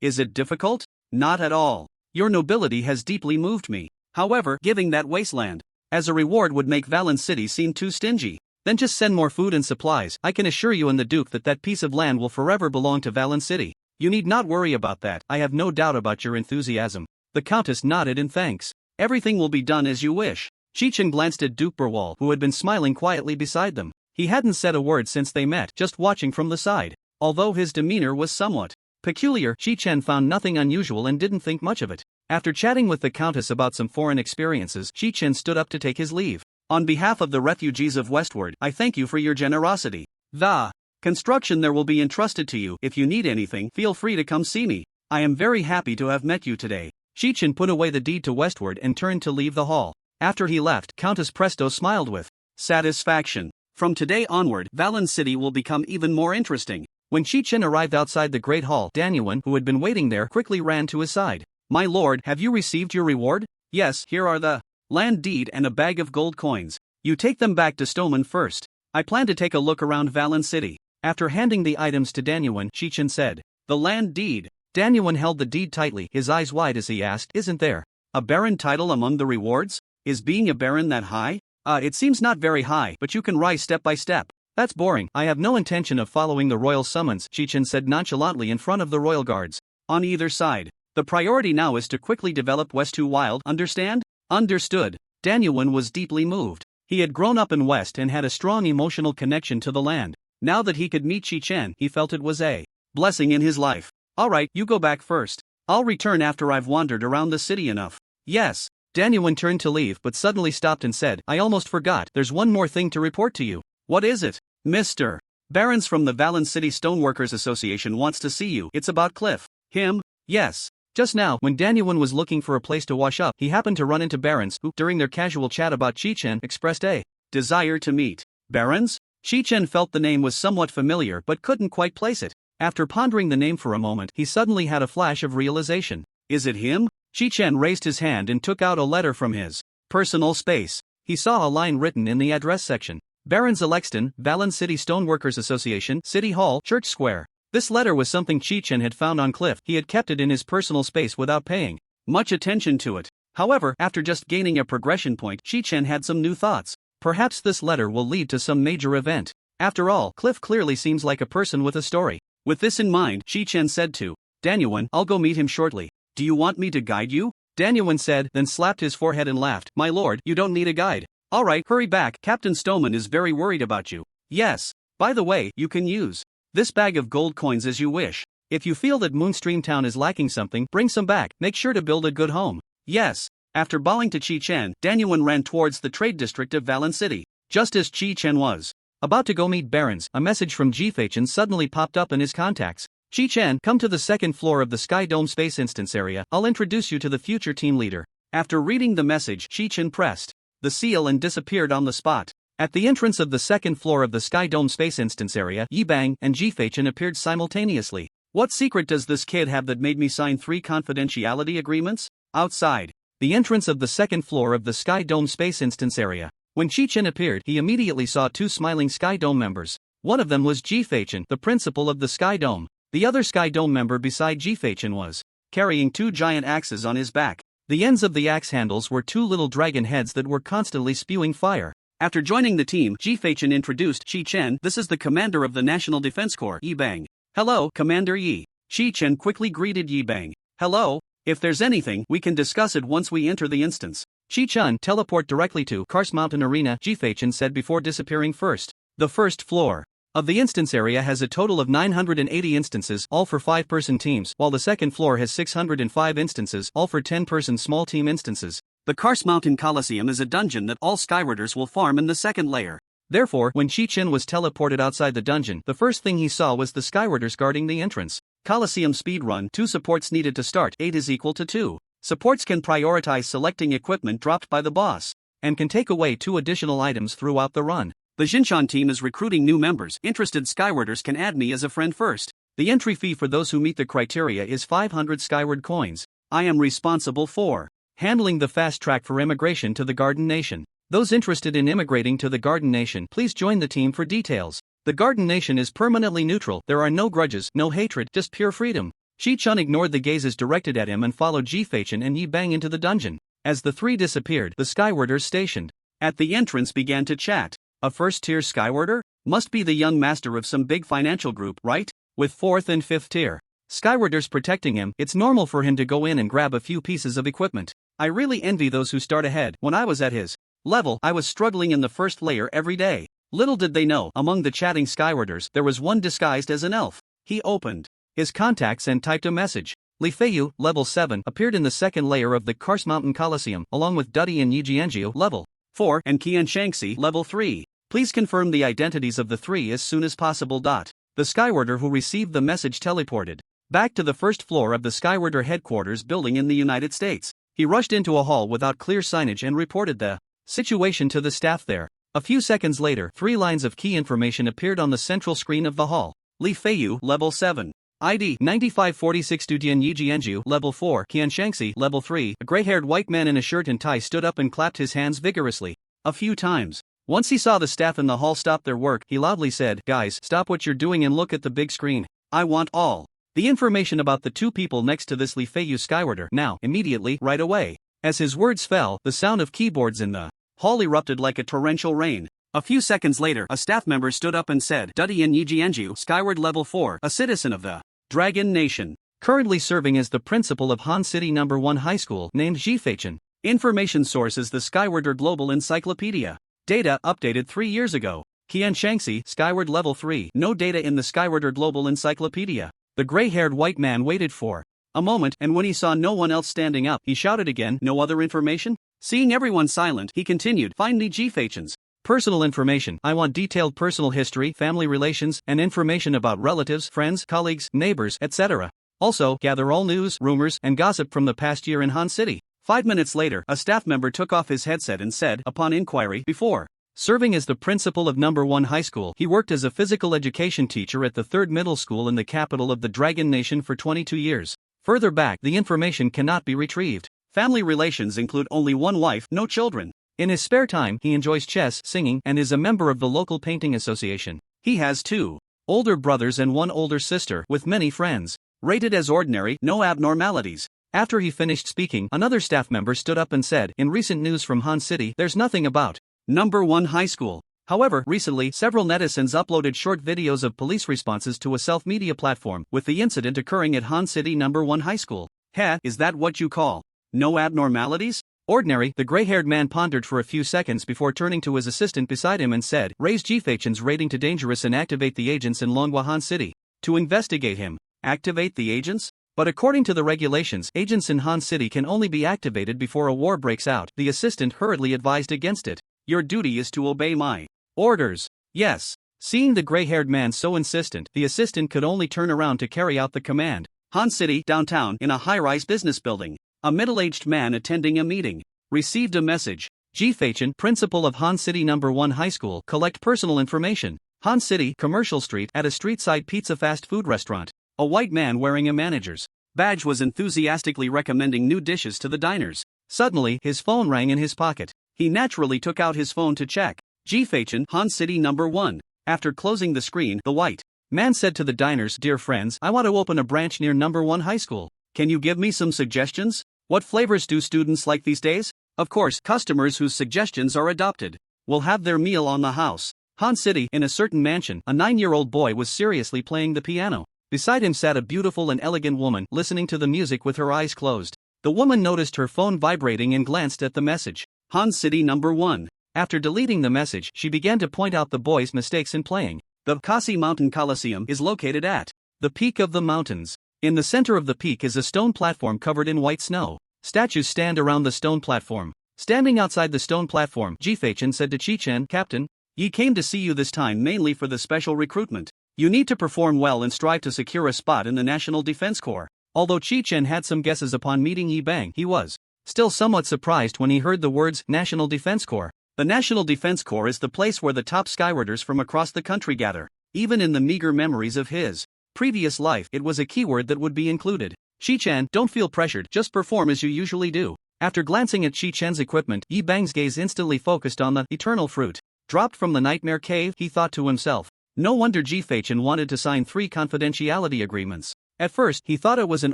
Is it difficult?" "Not at all. Your nobility has deeply moved me. However, giving that wasteland as a reward would make Valen City seem too stingy. Then just send more food and supplies. I can assure you and the Duke that that piece of land will forever belong to Valen City. You need not worry about that. I have no doubt about your enthusiasm." The Countess nodded in thanks. "Everything will be done as you wish." Chi-Chen glanced at Duke Burwal, who had been smiling quietly beside them. He hadn't said a word since they met, just watching from the side. Although his demeanor was somewhat peculiar, Chi-Chen found nothing unusual and didn't think much of it. After chatting with the Countess about some foreign experiences, Chi-Chen stood up to take his leave. "On behalf of the refugees of Westward, I thank you for your generosity. The construction there will be entrusted to you. If you need anything, feel free to come see me. I am very happy to have met you today." Chi-Chen put away the deed to Westward and turned to leave the hall. After he left, Countess Presto smiled with satisfaction. From today onward, Valen City will become even more interesting. When Chi-Chen arrived outside the Great Hall, Danyuan, who had been waiting there, quickly ran to his side. "My lord, have you received your reward?" Yes, here are the land deed and a bag of gold coins. You take them back to Stoneman first. I plan to take a look around Valen City. After handing the items to Danyuan, Chi-Chen said, the land deed. Danyuan held the deed tightly, his eyes wide as he asked, isn't there a baron title among the rewards? Is being a baron that high? It seems not very high, but you can rise step by step. That's boring. I have no intention of following the royal summons, Chi-Chen said nonchalantly in front of the royal guards. On either side. The priority now is to quickly develop West 2 Wild, understand? Understood. Danyuan was deeply moved. He had grown up in West and had a strong emotional connection to the land. Now that he could meet Chi-Chen, he felt it was a blessing in his life. Alright, you go back first. I'll return after I've wandered around the city enough. Yes. Danyuan turned to leave but suddenly stopped and said, I almost forgot, there's one more thing to report to you. What is it? Mr. Barons from the Valen City Stoneworkers Association wants to see you. It's about Cliff. Him? Yes. Just now, when Danyuan was looking for a place to wash up, he happened to run into Barons who, during their casual chat about Chi-Chen, expressed a desire to meet. Barons? Chi-Chen felt the name was somewhat familiar but couldn't quite place it. After pondering the name for a moment, he suddenly had a flash of realization. Is it him? Chi-Chen raised his hand and took out a letter from his personal space. He saw a line written in the address section. Barons Alexton, Valen City Stoneworkers Association, City Hall, Church Square. This letter was something Chi-Chen had found on Cliff. He had kept it in his personal space without paying much attention to it. However, after just gaining a progression point, Chi-Chen had some new thoughts. Perhaps this letter will lead to some major event. After all, Cliff clearly seems like a person with a story. With this in mind, Chi-Chen said to Danyuan, I'll go meet him shortly. Do you want me to guide you? Danyuan said, then slapped his forehead and laughed. My lord, you don't need a guide. Alright, hurry back, Captain Stoneman is very worried about you. Yes. By the way, you can use this bag of gold coins as you wish. If you feel that Moonstream Town is lacking something, bring some back, make sure to build a good home. Yes. After bowing to Chi-Chen, Danyuan ran towards the trade district of Valen City. Just as Chi-Chen was about to go meet Barons, a message from Chi-Chen suddenly popped up in his contacts. Chi-Chen, come to the second floor of the Sky Dome Space Instance area, I'll introduce you to the future team leader. After reading the message, Chi-Chen pressed the seal and disappeared on the spot. At the entrance of the second floor of the Sky Dome Space Instance area, Yibang and Chi-Chen appeared simultaneously. What secret does this kid have that made me sign 3 confidentiality agreements? Outside the entrance of the second floor of the Sky Dome Space Instance area. When Chi-Chen appeared, he immediately saw 2 smiling Sky Dome members. One of them was Chi-Chen, the principal of the Sky Dome. The other Sky Dome member beside Chi-Chen was carrying 2 giant axes on his back. The ends of the axe handles were 2 little dragon heads that were constantly spewing fire. After joining the team, Chi-Chen introduced Chi-Chen. This is the commander of the National Defense Corps, Yibang. Hello, Commander Yi. Chi-Chen quickly greeted Yibang. Hello. If there's anything, we can discuss it once we enter the instance. Chi-Chen, teleport directly to Kars Mountain Arena, Chi-Chen said before disappearing first. The first floor of the instance area has a total of 980 instances, all for 5-person teams, while the second floor has 605 instances, all for 10-person small team instances. The Kars Mountain Coliseum is a dungeon that all Skywarders will farm in the second layer. Therefore, when Chi-Chen was teleported outside the dungeon, the first thing he saw was the Skywarders guarding the entrance. Coliseum speedrun, 2 supports needed to start, 8 is equal to 2. Supports can prioritize selecting equipment dropped by the boss, and can take away 2 additional items throughout the run. The Xinjiang team is recruiting new members. Interested Skywarders can add me as a friend first. The entry fee for those who meet the criteria is 500 Skyward coins. I am responsible for handling the fast track for immigration to the Garden Nation. Those interested in immigrating to the Garden Nation, please join the team for details. The Garden Nation is permanently neutral. There are no grudges, no hatred, just pure freedom. Chi-Chen ignored the gazes directed at him and followed Chi-Chen and Yibang into the dungeon. As the 3 disappeared, the Skywarders stationed at the entrance began to chat. A first-tier Skywarder? Must be the young master of some big financial group, right? With 4th and 5th tier Skywarders protecting him, it's normal for him to go in and grab a few pieces of equipment. I really envy those who start ahead. When I was at his level, I was struggling in the first layer every day. Little did they know, among the chatting Skywarders, there was one disguised as an elf. He opened his contacts and typed a message. Li Feiyu, level 7, appeared in the second layer of the Kars Mountain Coliseum, along with Duddy and Yi Jianjiu, level 4, and Qian Shangxi, level 3. Please confirm the identities of the 3 as soon as possible. The Skywarder who received the message teleported back to the first floor of the Skywarder headquarters building in the United States. He rushed into a hall without clear signage and reported the situation to the staff there. A few seconds later, 3 lines of key information appeared on the central screen of the hall. Li Feiyu, level 7. ID 9546 Dudian Yijianju, Level 4, Qianshangxi, Level 3. A gray-haired white man in a shirt and tie stood up and clapped his hands vigorously. A few times. Once he saw the staff in the hall stop their work, he loudly said, "Guys, stop what you're doing and look at the big screen. I want all the information about the two people next to this Li Feiyu Skywarder now, immediately, right away." As his words fell, the sound of keyboards in the hall erupted like a torrential rain. A few seconds later, a staff member stood up and said, "Dudian Yijianju, Skyward Level 4, a citizen of the Dragon Nation, currently serving as the principal of Han City No. 1 High School, named Chi-Chen. Information source is the Skywarder Global Encyclopedia. Data updated 3 years ago. Qianshangxi, Skyward Level 3. No data in the Skywarder Global Encyclopedia." The gray-haired white man waited for a moment, and when he saw no one else standing up, he shouted again, "No other information?" Seeing everyone silent, he continued, "Find me Chi-Chen's personal information. I want detailed personal history, family relations, and information about relatives, friends, colleagues, neighbors, etc. Also, gather all news, rumors, and gossip from the past year in Han City." 5 minutes later, a staff member took off his headset and said, upon inquiry, before serving as the principal of No. 1 High School, he worked as a physical education teacher at the 3rd Middle School in the capital of the Dragon Nation for 22 years. Further back, the information cannot be retrieved. Family relations include only one wife, no children. In his spare time, he enjoys chess, singing, and is a member of the local painting association. He has 2 older brothers and 1 older sister, with many friends. Rated as ordinary, no abnormalities. After he finished speaking, another staff member stood up and said, "In recent news from Han City, there's nothing about No. 1 High School." However, recently, several netizens uploaded short videos of police responses to a self-media platform, with the incident occurring at Han City No. 1 High School. Heh, is that what you call no abnormalities? Ordinary, the gray-haired man pondered for a few seconds before turning to his assistant beside him and said, "Raise Chi-Chen's rating to dangerous and activate the agents in Longhua Han City to investigate him." Activate the agents? But according to the regulations, agents in Han City can only be activated before a war breaks out. The assistant hurriedly advised against it. "Your duty is to obey my orders." Yes. Seeing the gray-haired man so insistent, the assistant could only turn around to carry out the command. Han City, downtown, in a high-rise business building. A middle-aged man attending a meeting received a message. Chi-Chen, principal of Han City No. 1 High School, collect personal information. Han City, Commercial Street, at a street-side pizza fast food restaurant. A white man wearing a manager's badge was enthusiastically recommending new dishes to the diners. Suddenly, his phone rang in his pocket. He naturally took out his phone to check. Chi-Chen, Han City No. 1. After closing the screen, the white man said to the diners, "Dear friends, I want to open a branch near No. 1 High School. Can you give me some suggestions? What flavors do students like these days?" Of course, customers whose suggestions are adopted will have their meal on the house. Han City, in a certain mansion, a 9-year-old boy was seriously playing the piano. Beside him sat a beautiful and elegant woman, listening to the music with her eyes closed. The woman noticed her phone vibrating and glanced at the message. Han City No. 1. After deleting the message, she began to point out the boy's mistakes in playing. The Kasi Mountain Coliseum is located at the peak of the mountains. In the center of the peak is a stone platform covered in white snow. Statues stand around the stone platform. Standing outside the stone platform, Chi-Chen said to Chi-Chen, "Captain, ye came to see you this time mainly for the special recruitment. You need to perform well and strive to secure a spot in the National Defense Corps." Although Chi-Chen had some guesses upon meeting Yi Bang, he was still somewhat surprised when he heard the words National Defense Corps. The National Defense Corps is the place where the top skywarders from across the country gather. Even in the meager memories of his previous life, it was a keyword that would be included. Chi-Chen, don't feel pressured, just perform as you usually do. After glancing at Chi-Chen's equipment, Yi Bang's gaze instantly focused on the eternal fruit. Dropped from the nightmare cave, he thought to himself. No wonder Chi-Chen wanted to sign 3 confidentiality agreements. At first, he thought it was an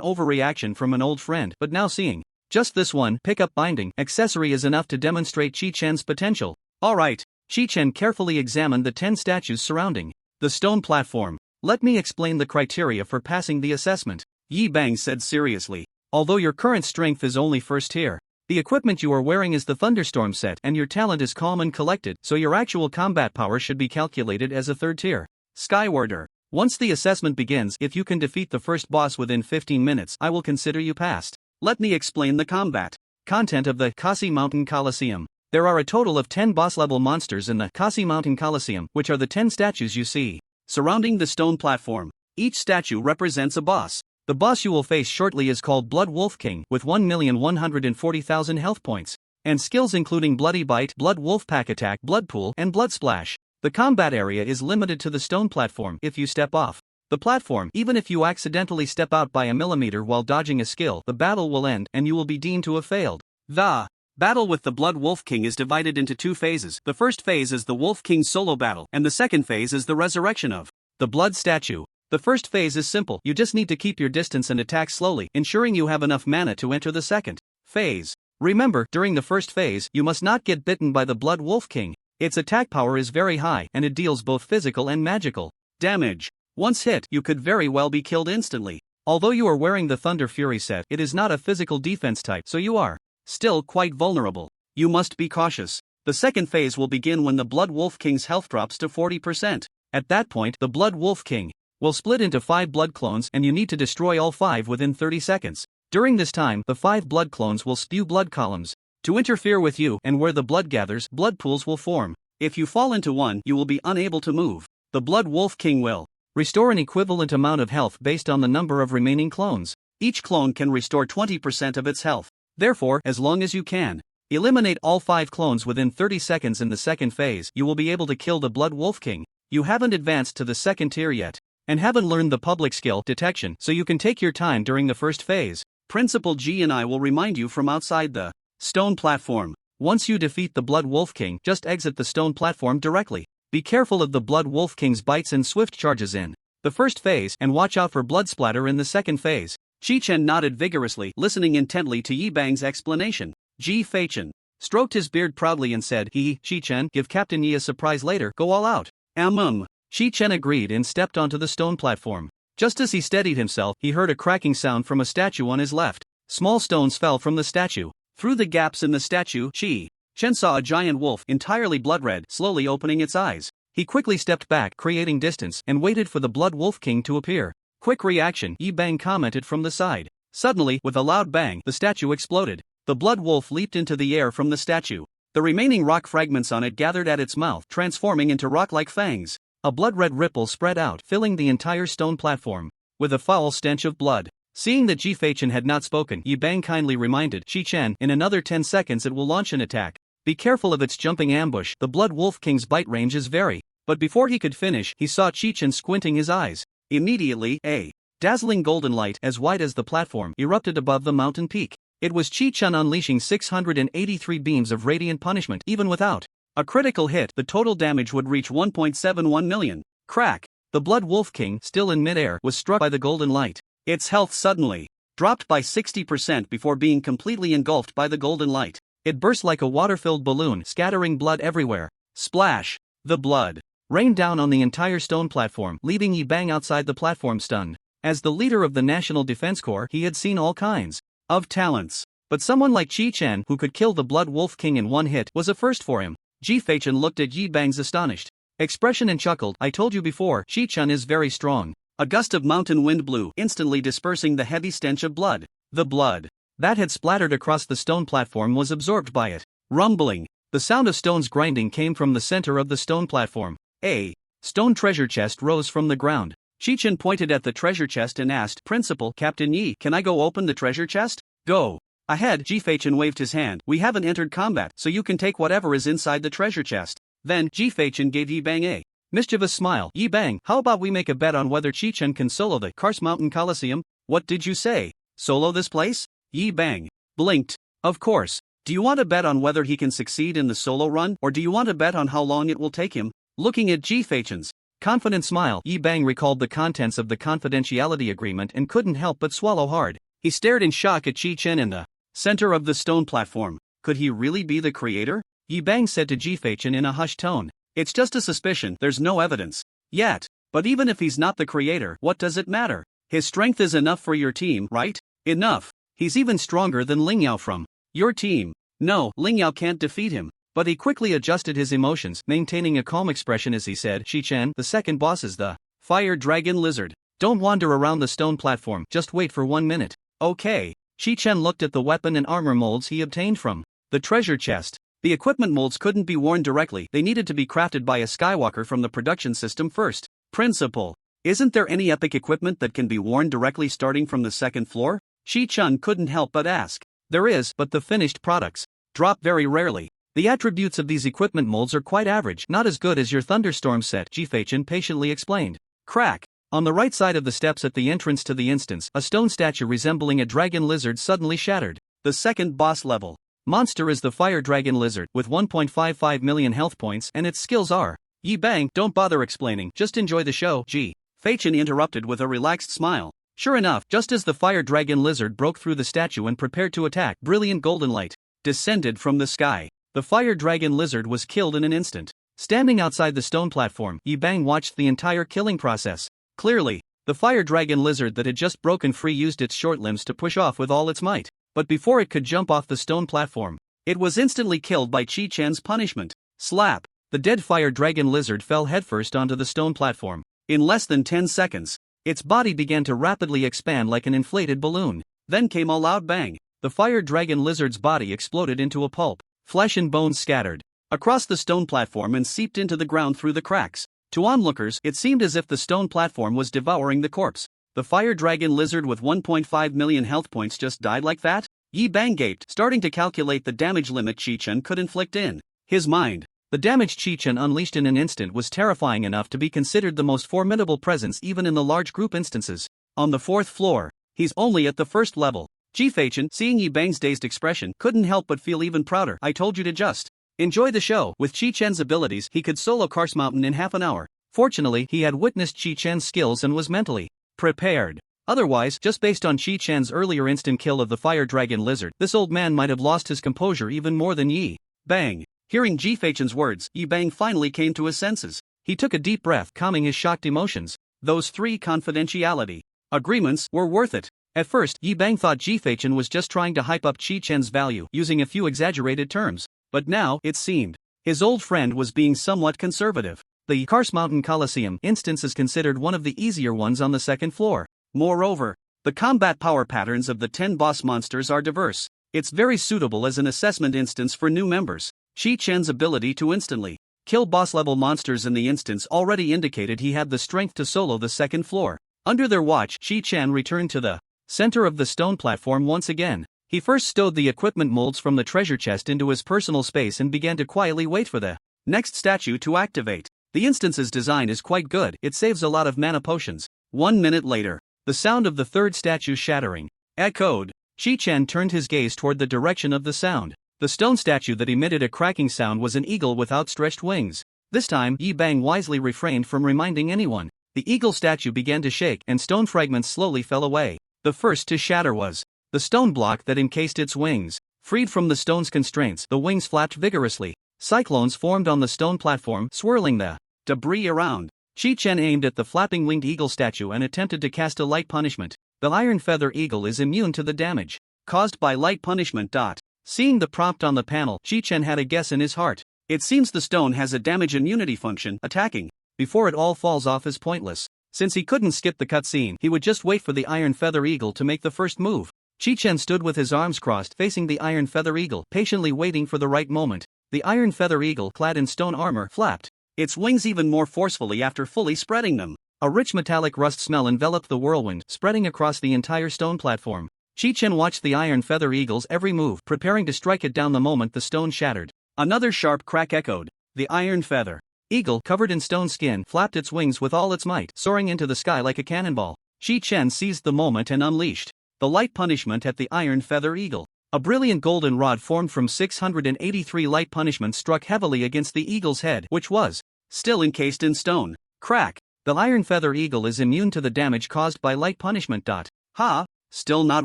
overreaction from an old friend, but now seeing just this one pickup binding accessory is enough to demonstrate Chi-Chen's potential. Alright. Chi-Chen carefully examined the 10 statues surrounding the stone platform. "Let me explain the criteria for passing the assessment," Yi Bang said seriously. "Although your current strength is only first tier, the equipment you are wearing is the Thunderstorm set and your talent is calm and collected, so your actual combat power should be calculated as a 3rd tier Skywarder. Once the assessment begins, if you can defeat the first boss within 15 minutes, I will consider you passed. Let me explain the combat content of the Kasi Mountain Coliseum. There are a total of 10 boss-level monsters in the Kasi Mountain Coliseum, which are the 10 statues you see surrounding the stone platform. Each statue represents a boss. The boss you will face shortly is called Blood Wolf King, with 1,140,000 health points, and skills including Bloody Bite, Blood Wolf Pack Attack, Blood Pool, and Blood Splash. The combat area is limited to the stone platform. If you step off The platform, even if you accidentally step out by a millimeter while dodging a skill, the battle will end and you will be deemed to have failed. The battle with the Blood Wolf King is divided into two phases. The first phase is the Wolf King solo battle, and the second phase is the resurrection of the Blood Statue. The first phase is simple, you just need to keep your distance and attack slowly, ensuring you have enough mana to enter the second phase. Remember, during the first phase, you must not get bitten by the Blood Wolf King. Its attack power is very high and it deals both physical and magical damage. Once hit, you could very well be killed instantly. Although you are wearing the Thunder Fury set, it is not a physical defense type, so you are still quite vulnerable. You must be cautious. The second phase will begin when the Blood Wolf King's health drops to 40%. At that point, the Blood Wolf King will split into 5 blood clones and you need to destroy all 5 within 30 seconds. During this time, the 5 blood clones will spew blood columns to interfere with you, and where the blood gathers, blood pools will form. If you fall into one, you will be unable to move. The Blood Wolf King will restore an equivalent amount of health based on the number of remaining clones. Each clone can restore 20% of its health. Therefore, as long as you can eliminate all 5 clones within 30 seconds in the second phase, you will be able to kill the Blood Wolf King. You haven't advanced to the second tier yet, and haven't learned the public skill detection, so you can take your time during the first phase. Principal G and I will remind you from outside the stone platform. Once you defeat the Blood Wolf King, just exit the stone platform directly. Be careful of the Blood Wolf King's bites and swift charges in the first phase, and watch out for blood splatter in the second phase. Chi-Chen nodded vigorously, listening intently to Yi Bang's explanation. Chi-Chen stroked his beard proudly and said, Chi-Chen, give Captain Yi a surprise later, go all out. Chi-Chen agreed and stepped onto the stone platform. Just as he steadied himself, he heard a cracking sound from a statue on his left. Small stones fell from the statue. Through the gaps in the statue, Chi-Chen saw a giant wolf, entirely blood red, slowly opening its eyes. He quickly stepped back, creating distance, and waited for the Blood Wolf King to appear. Quick reaction, Yi Bang commented from the side. Suddenly, with a loud bang, the statue exploded. The blood wolf leaped into the air from the statue. The remaining rock fragments on it gathered at its mouth, transforming into rock-like fangs. A blood-red ripple spread out, filling the entire stone platform with a foul stench of blood. Seeing that Chi-Chen had not spoken, Yi Bang kindly reminded Chi-Chen, in another 10 seconds it will launch an attack. Be careful of its jumping ambush, the Blood Wolf King's bite range is very. But before he could finish, he saw Chi-Chen squinting his eyes. Immediately, a dazzling golden light, as wide as the platform, erupted above the mountain peak. It was Chi-Chen unleashing 683 beams of radiant punishment. Even without a critical hit, the total damage would reach 1.71 million. Crack! The Blood Wolf King, still in midair, was struck by the golden light. Its health suddenly dropped by 60% before being completely engulfed by the golden light. It burst like a water-filled balloon, scattering blood everywhere. Splash! The blood rained down on the entire stone platform, leaving Yi Bang outside the platform stunned. As the leader of the National Defense Corps, he had seen all kinds of talents. But someone like Chi-Chen, who could kill the Blood Wolf King in one hit, was a first for him. Chi-Chen looked at Yi Bang's astonished expression and chuckled. I told you before, Chi-Chen is very strong. A gust of mountain wind blew, instantly dispersing the heavy stench of blood. The blood that had splattered across the stone platform was absorbed by it. Rumbling. The sound of stones grinding came from the center of the stone platform. A stone treasure chest rose from the ground. Chi-Chen pointed at the treasure chest and asked, Principal, Captain Yi, can I go open the treasure chest? Go ahead. Chi-Chen waved his hand. We haven't entered combat, so you can take whatever is inside the treasure chest. Then, Chi-Chen gave Yi Bang a mischievous smile. Yi Bang, how about we make a bet on whether Chi-Chen can solo the Kars Mountain Coliseum? What did you say? Solo this place? Yi Bang blinked. Of course. Do you want to bet on whether he can succeed in the solo run, or do you want to bet on how long it will take him? Looking at Chi-Chen's confident smile, Yi Bang recalled the contents of the confidentiality agreement and couldn't help but swallow hard. He stared in shock at Chi-Chen in the center of the stone platform. Could he really be the creator? Yi Bang said to Chi-Chen in a hushed tone. It's just a suspicion, there's no evidence yet. But even if he's not the creator, what does it matter? His strength is enough for your team, right? Enough. He's even stronger than Ling Yao from your team. No, Ling Yao can't defeat him. But he quickly adjusted his emotions, maintaining a calm expression as he said, Chi-Chen, the second boss is the Fire Dragon Lizard. Don't wander around the stone platform, just wait for 1 minute. Okay. Chi-Chen looked at the weapon and armor molds he obtained from the treasure chest. The equipment molds couldn't be worn directly, they needed to be crafted by a Skywalker from the production system first. Principal, isn't there any epic equipment that can be worn directly starting from the second floor? Chi-Chen couldn't help but ask. There is, but the finished products drop very rarely. The attributes of these equipment molds are quite average, not as good as your Thunderstorm set, Chi-Chen patiently explained. Crack. On the right side of the steps at the entrance to the instance, a stone statue resembling a dragon lizard suddenly shattered. The second boss level. Monster is the fire dragon lizard with 1.55 million health points, and its skills are. Yi Bang, don't bother explaining, just enjoy the show. Chi-Chen interrupted with a relaxed smile. Sure enough, just as the fire dragon lizard broke through the statue and prepared to attack, brilliant golden light descended from the sky. The fire dragon lizard was killed in an instant. Standing outside the stone platform, Yi Bang watched the entire killing process. Clearly, the fire dragon lizard that had just broken free used its short limbs to push off with all its might. But before it could jump off the stone platform, it was instantly killed by Chi-Chen's punishment. Slap! The dead fire dragon lizard fell headfirst onto the stone platform. In less than 10 seconds, its body began to rapidly expand like an inflated balloon. Then came a loud bang. The fire dragon lizard's body exploded into a pulp. Flesh and bones scattered across the stone platform and seeped into the ground through the cracks. To onlookers, it seemed as if the stone platform was devouring the corpse. The fire dragon lizard with 1.5 million health points just died like that? Yi Bang gaped, starting to calculate the damage limit Chi-Chen could inflict in his mind. The damage Chi-Chen unleashed in an instant was terrifying enough to be considered the most formidable presence even in the large group instances. On the 4th floor, he's only at the 1st level. Chi-Chen, seeing Yi Bang's dazed expression, couldn't help but feel even prouder. I told you to just enjoy the show. With Chi-Chen's abilities, he could solo Kars Mountain in half an hour. Fortunately, he had witnessed Chi-Chen's skills and was mentally prepared. Otherwise, just based on Chi-Chen's earlier instant kill of the fire dragon lizard, this old man might have lost his composure even more than Yi Bang. Hearing Chi-Chen's words, Yi Bang finally came to his senses. He took a deep breath, calming his shocked emotions. Those 3 confidentiality agreements were worth it. At first, Yi Bang thought Chi-Chen was just trying to hype up Chi-Chen's value, using a few exaggerated terms. But now, it seemed, his old friend was being somewhat conservative. The Kars Mountain Coliseum instance is considered one of the easier ones on the 2nd floor. Moreover, the combat power patterns of the 10 boss monsters are diverse. It's very suitable as an assessment instance for new members. Chi-Chen's ability to instantly kill boss-level monsters in the instance already indicated he had the strength to solo the 2nd floor. Under their watch, Chi-Chen returned to the center of the stone platform once again. He first stowed the equipment molds from the treasure chest into his personal space and began to quietly wait for the next statue to activate. The instance's design is quite good, it saves a lot of mana potions. 1 minute later, the sound of the 3rd statue shattering echoed. Chi-Chen turned his gaze toward the direction of the sound. The stone statue that emitted a cracking sound was an eagle with outstretched wings. This time, Yi Bang wisely refrained from reminding anyone. The eagle statue began to shake and stone fragments slowly fell away. The first to shatter was the stone block that encased its wings. Freed from the stone's constraints, the wings flapped vigorously. Cyclones formed on the stone platform, swirling the debris around. Chi-Chen aimed at the flapping winged eagle statue and attempted to cast a light punishment. The iron feather eagle is immune to the damage caused by light punishment. Seeing the prompt on the panel, Chi-Chen had a guess in his heart. It seems the stone has a damage immunity function. Attacking before it all falls off is pointless. Since he couldn't skip the cutscene, he would just wait for the iron feather eagle to make the first move. Chi-Chen stood with his arms crossed facing the iron feather eagle, patiently waiting for the right moment. The iron feather eagle, clad in stone armor, flapped its wings even more forcefully after fully spreading them. A rich metallic rust smell enveloped the whirlwind, spreading across the entire stone platform. Chi-Chen watched the iron feather eagle's every move, preparing to strike it down the moment the stone shattered. Another sharp crack echoed. The iron feather eagle, covered in stone skin, flapped its wings with all its might, soaring into the sky like a cannonball. Chi-Chen seized the moment and unleashed the light punishment at the iron feather eagle. A brilliant golden rod formed from 683 light punishments struck heavily against the eagle's head, which was still encased in stone. Crack! The iron feather eagle is immune to the damage caused by light punishment. Ha! Still not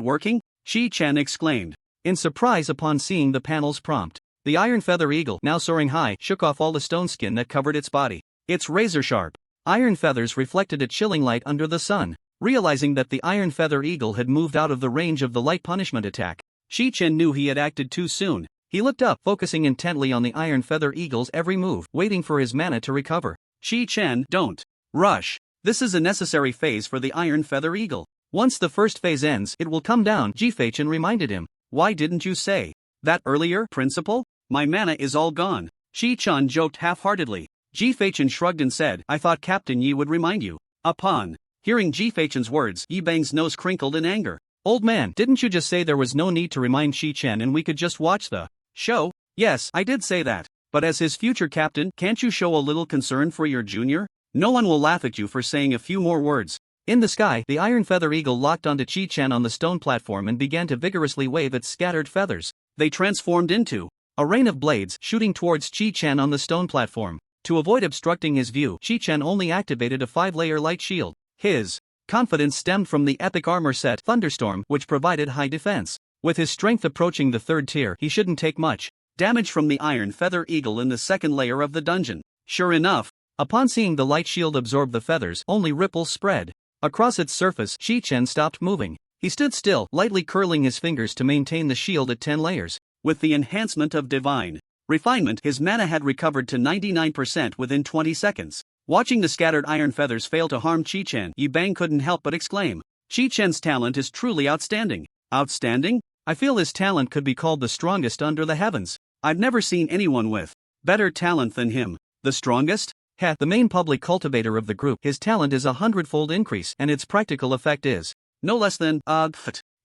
working? Chi-Chen exclaimed in surprise upon seeing the panel's prompt. The iron feather eagle, now soaring high, shook off all the stone skin that covered its body. Its razor-sharp iron feathers reflected a chilling light under the sun. Realizing that the iron feather eagle had moved out of the range of the light punishment attack, Chi-Chen knew he had acted too soon. He looked up, focusing intently on the iron feather eagle's every move, waiting for his mana to recover. Chi-Chen, don't rush. This is a necessary phase for the iron feather eagle. Once the first phase ends, it will come down, Chi-Chen reminded him. Why didn't you say that earlier, Principal? My mana is all gone. Chi-Chen joked half-heartedly. Chi-Chen shrugged and said, I thought Captain Yi would remind you. Upon hearing Chi-Chen's words, Yi Bang's nose crinkled in anger. Old man, didn't you just say there was no need to remind Chi-Chen and we could just watch the show? Yes, I did say that. But as his future captain, can't you show a little concern for your junior? No one will laugh at you for saying a few more words. In the sky, the iron feather eagle locked onto Chi-Chen on the stone platform and began to vigorously wave its scattered feathers. They transformed into a rain of blades shooting towards Chi-Chen on the stone platform. To avoid obstructing his view, Chi-Chen only activated a 5-layer light shield. His confidence stemmed from the epic armor set Thunderstorm, which provided high defense. With his strength approaching the 3rd tier, he shouldn't take much damage from the iron feather eagle in the 2nd layer of the dungeon. Sure enough, upon seeing the light shield absorb the feathers, only ripples spread across its surface. Chi-Chen stopped moving. He stood still, lightly curling his fingers to maintain the shield at 10 layers. With the enhancement of divine refinement, his mana had recovered to 99% within 20 seconds. Watching the scattered iron feathers fail to harm Chi-Chen, Yi Bang couldn't help but exclaim, "Chi-Chen's talent is truly outstanding." Outstanding? I feel his talent could be called the strongest under the heavens. I've never seen anyone with better talent than him. The strongest? The main public cultivator of the group, his talent is 100-fold increase, and its practical effect is no less than,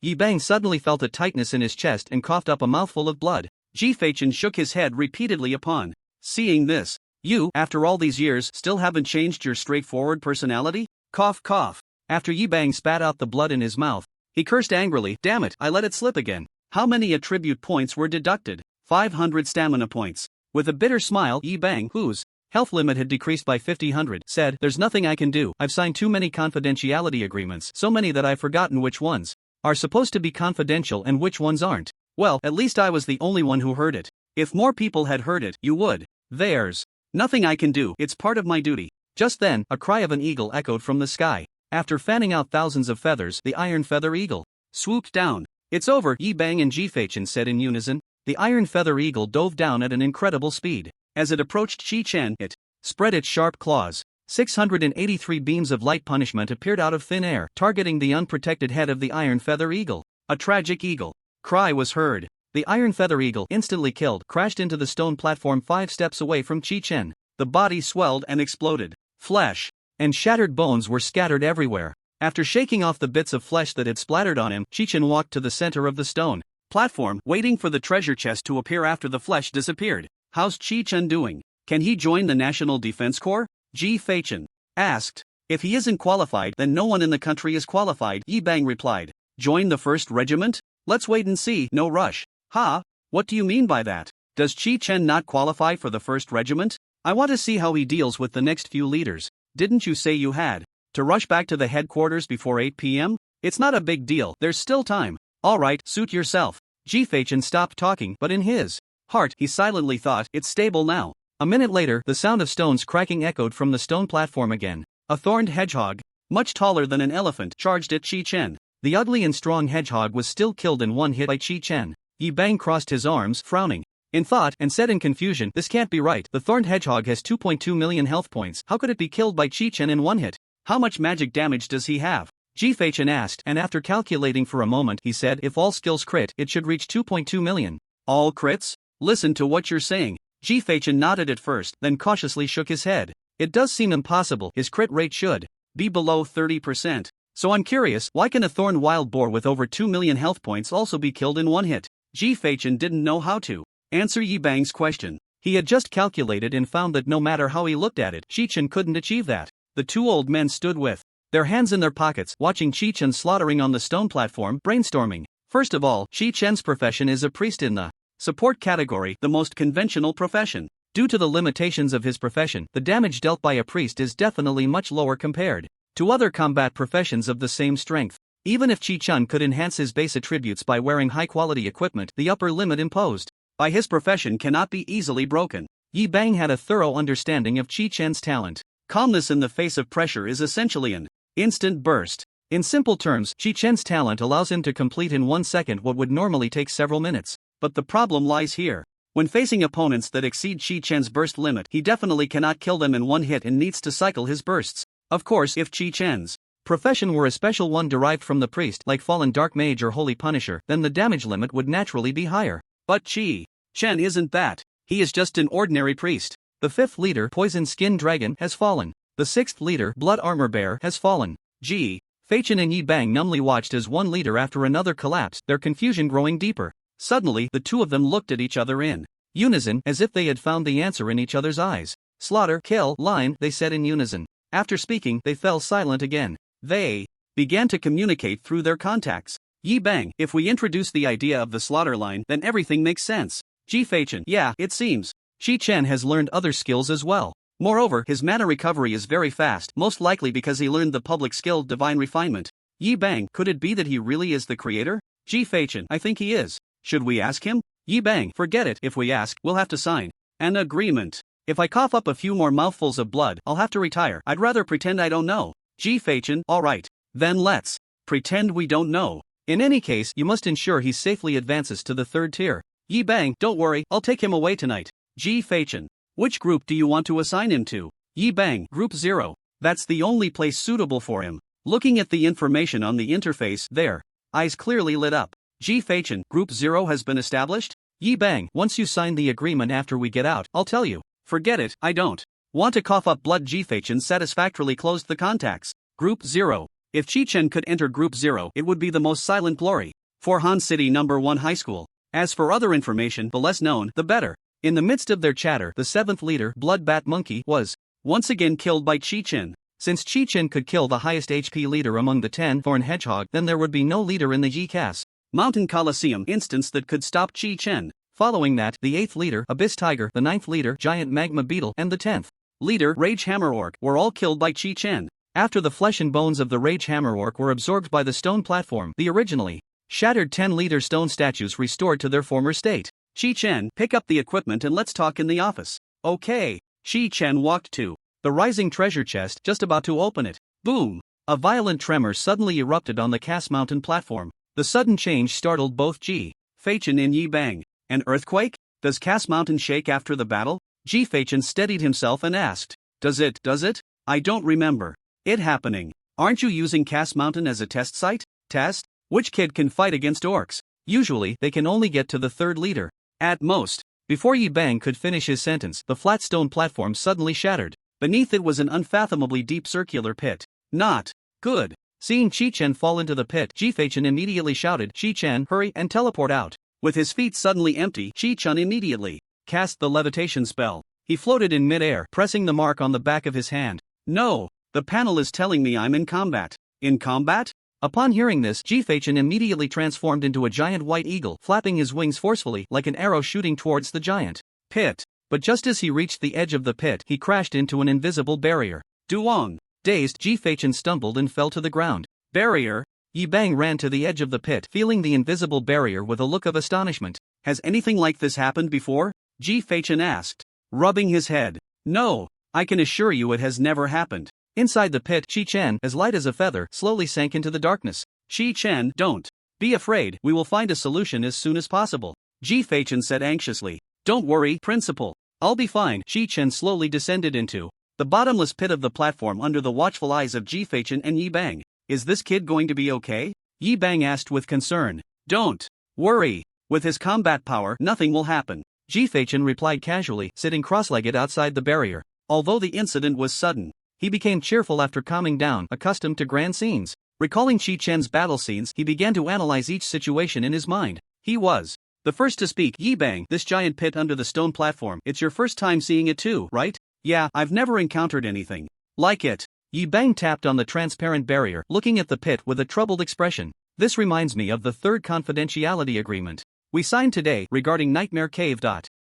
Yi Bang suddenly felt a tightness in his chest and coughed up a mouthful of blood. Chi-Chen shook his head repeatedly upon seeing this. You, after all these years, still haven't changed your straightforward personality? Cough cough. After Yi Bang spat out the blood in his mouth, he cursed angrily, "Damn it, I let it slip again." How many attribute points were deducted? 500 stamina points. With a bitter smile, Yi Bang, whose health limit had decreased by 50, said, "There's nothing I can do. I've signed too many confidentiality agreements, so many that I've forgotten which ones are supposed to be confidential and which ones aren't." Well, at least I was the only one who heard it. If more people had heard it, you would. There's nothing I can do, it's part of my duty. Just then, a cry of an eagle echoed from the sky. After fanning out thousands of feathers, the iron feather eagle swooped down. "It's over," Yi Bang and Chi-Chen said in unison. The iron feather eagle dove down at an incredible speed. As it approached Chi-Chen, it spread its sharp claws. 683 beams of light punishment appeared out of thin air, targeting the unprotected head of the iron feather eagle. A tragic eagle cry was heard. The iron feather eagle, instantly killed, crashed into the stone platform 5 steps away from Chi-Chen. The body swelled and exploded. Flesh and shattered bones were scattered everywhere. After shaking off the bits of flesh that had splattered on him, Chi-Chen walked to the center of the stone platform, waiting for the treasure chest to appear after the flesh disappeared. "How's Chi-Chen doing? Can he join the National Defense Corps?" Chi-Chen asked. "If he isn't qualified, then no one in the country is qualified," Yi Bang replied. "Join the 1st Regiment? Let's wait and see, no rush." "Ha? What do you mean by that? Does Chi-Chen not qualify for the 1st Regiment? I want to see how he deals with the next few leaders. Didn't you say you had to rush back to the headquarters before 8 p.m? It's not a big deal, there's still time." "All right, suit yourself." Chi-Chen stopped talking, but in his heart, he silently thought, "It's stable now." A minute later, the sound of stones cracking echoed from the stone platform again. A thorned hedgehog, much taller than an elephant, charged at Chi-Chen. The ugly and strong hedgehog was still killed in one hit by Chi-Chen. Yi Bang crossed his arms, frowning in thought, and said in confusion, "This can't be right. The thorned hedgehog has 2.2 million health points. How could it be killed by Chi-Chen in one hit?" "How much magic damage does he have?" Chi-Chen asked, and after calculating for a moment, he said, "If all skills crit, it should reach 2.2 million. "All crits? Listen to what you're saying." Chi-Chen nodded at first, then cautiously shook his head. "It does seem impossible. His crit rate should be below 30%. So I'm curious, why can a thorn wild boar with over 2 million health points also be killed in one hit?" Chi-Chen didn't know how to answer Yi Bang's question. He had just calculated and found that no matter how he looked at it, Chi-Chen couldn't achieve that. The two old men stood with their hands in their pockets, watching Chi-Chen slaughtering on the stone platform, brainstorming. First of all, Chi-Chen's profession is a priest in the support category, the most conventional profession. Due to the limitations of his profession, the damage dealt by a priest is definitely much lower compared to other combat professions of the same strength. Even if Chi-Chen could enhance his base attributes by wearing high-quality equipment, the upper limit imposed by his profession cannot be easily broken. Yi Bang had a thorough understanding of Chi-Chen's talent. Calmness in the face of pressure is essentially an instant burst. In simple terms, Chi-Chen's talent allows him to complete in 1 second what would normally take several minutes. But the problem lies here. When facing opponents that exceed Chi-Chen's burst limit, he definitely cannot kill them in one hit and needs to cycle his bursts. Of course, if Chi-Chen's profession were a special one derived from the priest, like Fallen Dark Mage or Holy Punisher, then the damage limit would naturally be higher. But Chi-Chen isn't that. He is just an ordinary priest. The 5th leader, Poison Skin Dragon, has fallen. The 6th leader, Blood Armor Bear, has fallen. Chi-Chen and Yi Bang numbly watched as one leader after another collapsed, their confusion growing deeper. Suddenly, the two of them looked at each other in unison, as if they had found the answer in each other's eyes. "Slaughter, kill, line," they said in unison. After speaking, they fell silent again. They began to communicate through their contacts. Yi Bang, if we introduce the idea of the slaughter line, then everything makes sense. Chi-Chen, yeah, it seems. Chi-Chen has learned other skills as well. Moreover, his mana recovery is very fast, most likely because he learned the public skill Divine Refinement. Yi Bang, could it be that he really is the creator? Chi-Chen, I think he is. Should we ask him? Yi Bang, forget it, if we ask, we'll have to sign an agreement. If I cough up a few more mouthfuls of blood, I'll have to retire. I'd rather pretend I don't know. Chi-Chen, alright. Then let's pretend we don't know. In any case, you must ensure he safely advances to the 3rd tier. Yi Bang, don't worry, I'll take him away tonight. Chi-Chen, which group do you want to assign him to? Yi Bang, Group 0. That's the only place suitable for him. Looking at the information on the interface, their eyes clearly lit up. Chi-Chen, Group 0 has been established? Yi Bang, once you sign the agreement after we get out, I'll tell you. Forget it, I don't want to cough up blood. Chi-Chen satisfactorily closed the contacts. Group 0. If Chi-Chen could enter Group 0, it would be the most silent glory for Han City No. 1 High School. As for other information, the less known, the better. In the midst of their chatter, the 7th leader, Blood Bat Monkey, was once again killed by Chi-Chen. Since Chi-Chen could kill the highest HP leader among the 10 Thorn Hedgehog, then there would be no leader in the Yi-Cas Mountain Coliseum instance that could stop Chi-Chen. Following that, the 8th leader, Abyss Tiger, the 9th leader, Giant Magma Beetle, and the 10th leader, Rage Hammer Orc, were all killed by Chi-Chen. After the flesh and bones of the Rage Hammer Orc were absorbed by the stone platform, the originally shattered 10-liter stone statues restored to their former state. Chi-Chen, pick up the equipment and let's talk in the office. Okay. Chi-Chen walked to the rising treasure chest, just about to open it. Boom! A violent tremor suddenly erupted on the Cass Mountain platform. The sudden change startled both Chi-Chen and Yi Bang. An earthquake? Does Cass Mountain shake after the battle? Chi-Chen steadied himself and asked. Does it? I don't remember it happening. Aren't you using Cass Mountain as a test site? Test? Which kid can fight against orcs? Usually, they can only get to the 3rd leader. At most. Before Yi Bang could finish his sentence, the flat stone platform suddenly shattered. Beneath it was an unfathomably deep circular pit. Not good. Seeing Chi-Chen fall into the pit, Chi-Chen immediately shouted, Chi-Chen, hurry and teleport out. With his feet suddenly empty, Chi-Chen immediately cast the levitation spell. He floated in mid-air, pressing the mark on the back of his hand. No, the panel is telling me I'm in combat. In combat? Upon hearing this, Chi-Chen immediately transformed into a giant white eagle, flapping his wings forcefully like an arrow shooting towards the giant pit. But just as he reached the edge of the pit, he crashed into an invisible barrier. Duong! Dazed, Chi-Chen stumbled and fell to the ground. Barrier? Yi Bang ran to the edge of the pit, feeling the invisible barrier with a look of astonishment. Has anything like this happened before? Chi-Chen asked, rubbing his head. No, I can assure you it has never happened. Inside the pit, Chi-Chen, as light as a feather, slowly sank into the darkness. Chi-Chen, don't be afraid, we will find a solution as soon as possible. Chi-Chen said anxiously. Don't worry, Principal. I'll be fine. Chi-Chen slowly descended into the bottomless pit of the platform under the watchful eyes of Chi-Chen and Yi Bang. Is this kid going to be okay? Yi Bang asked with concern. Don't worry. With his combat power, nothing will happen. Chi-Chen replied casually, sitting cross-legged outside the barrier. Although the incident was sudden, he became cheerful after calming down, accustomed to grand scenes. Recalling Chi-Chen's battle scenes, he began to analyze each situation in his mind. He was the first to speak. Yi Bang, this giant pit under the stone platform, it's your first time seeing it too, right? Yeah, I've never encountered anything like it. Yi Bang tapped on the transparent barrier, looking at the pit with a troubled expression. This reminds me of the 3rd confidentiality agreement we signed today regarding Nightmare Cave.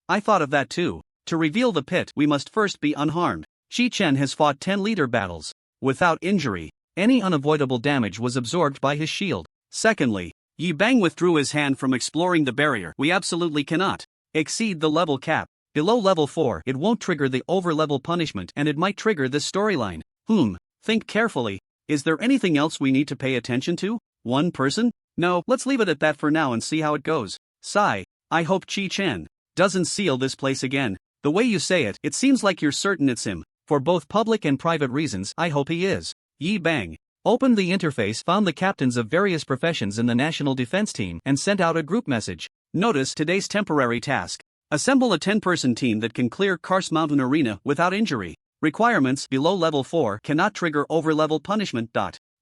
I thought of that too. To reveal the pit, we must first be unharmed. Chi-Chen has fought 10 leader battles without injury. Any unavoidable damage was absorbed by his shield. Secondly, Yi Bang withdrew his hand from exploring the barrier. We absolutely cannot exceed the level cap. Below level 4, it won't trigger the over-level punishment and it might trigger this storyline. Think carefully. Is there anything else we need to pay attention to? One person? No, let's leave it at that for now and see how it goes. Sigh. I hope Chi-Chen doesn't seal this place again. The way you say it, it seems like you're certain it's him. For both public and private reasons, I hope he is. Yi Bang opened the interface, found the captains of various professions in the National Defense Team, and sent out a group message. Notice today's temporary task. Assemble a 10-person team that can clear Kars Mountain Arena without injury. Requirements below level 4 cannot trigger over-level punishment.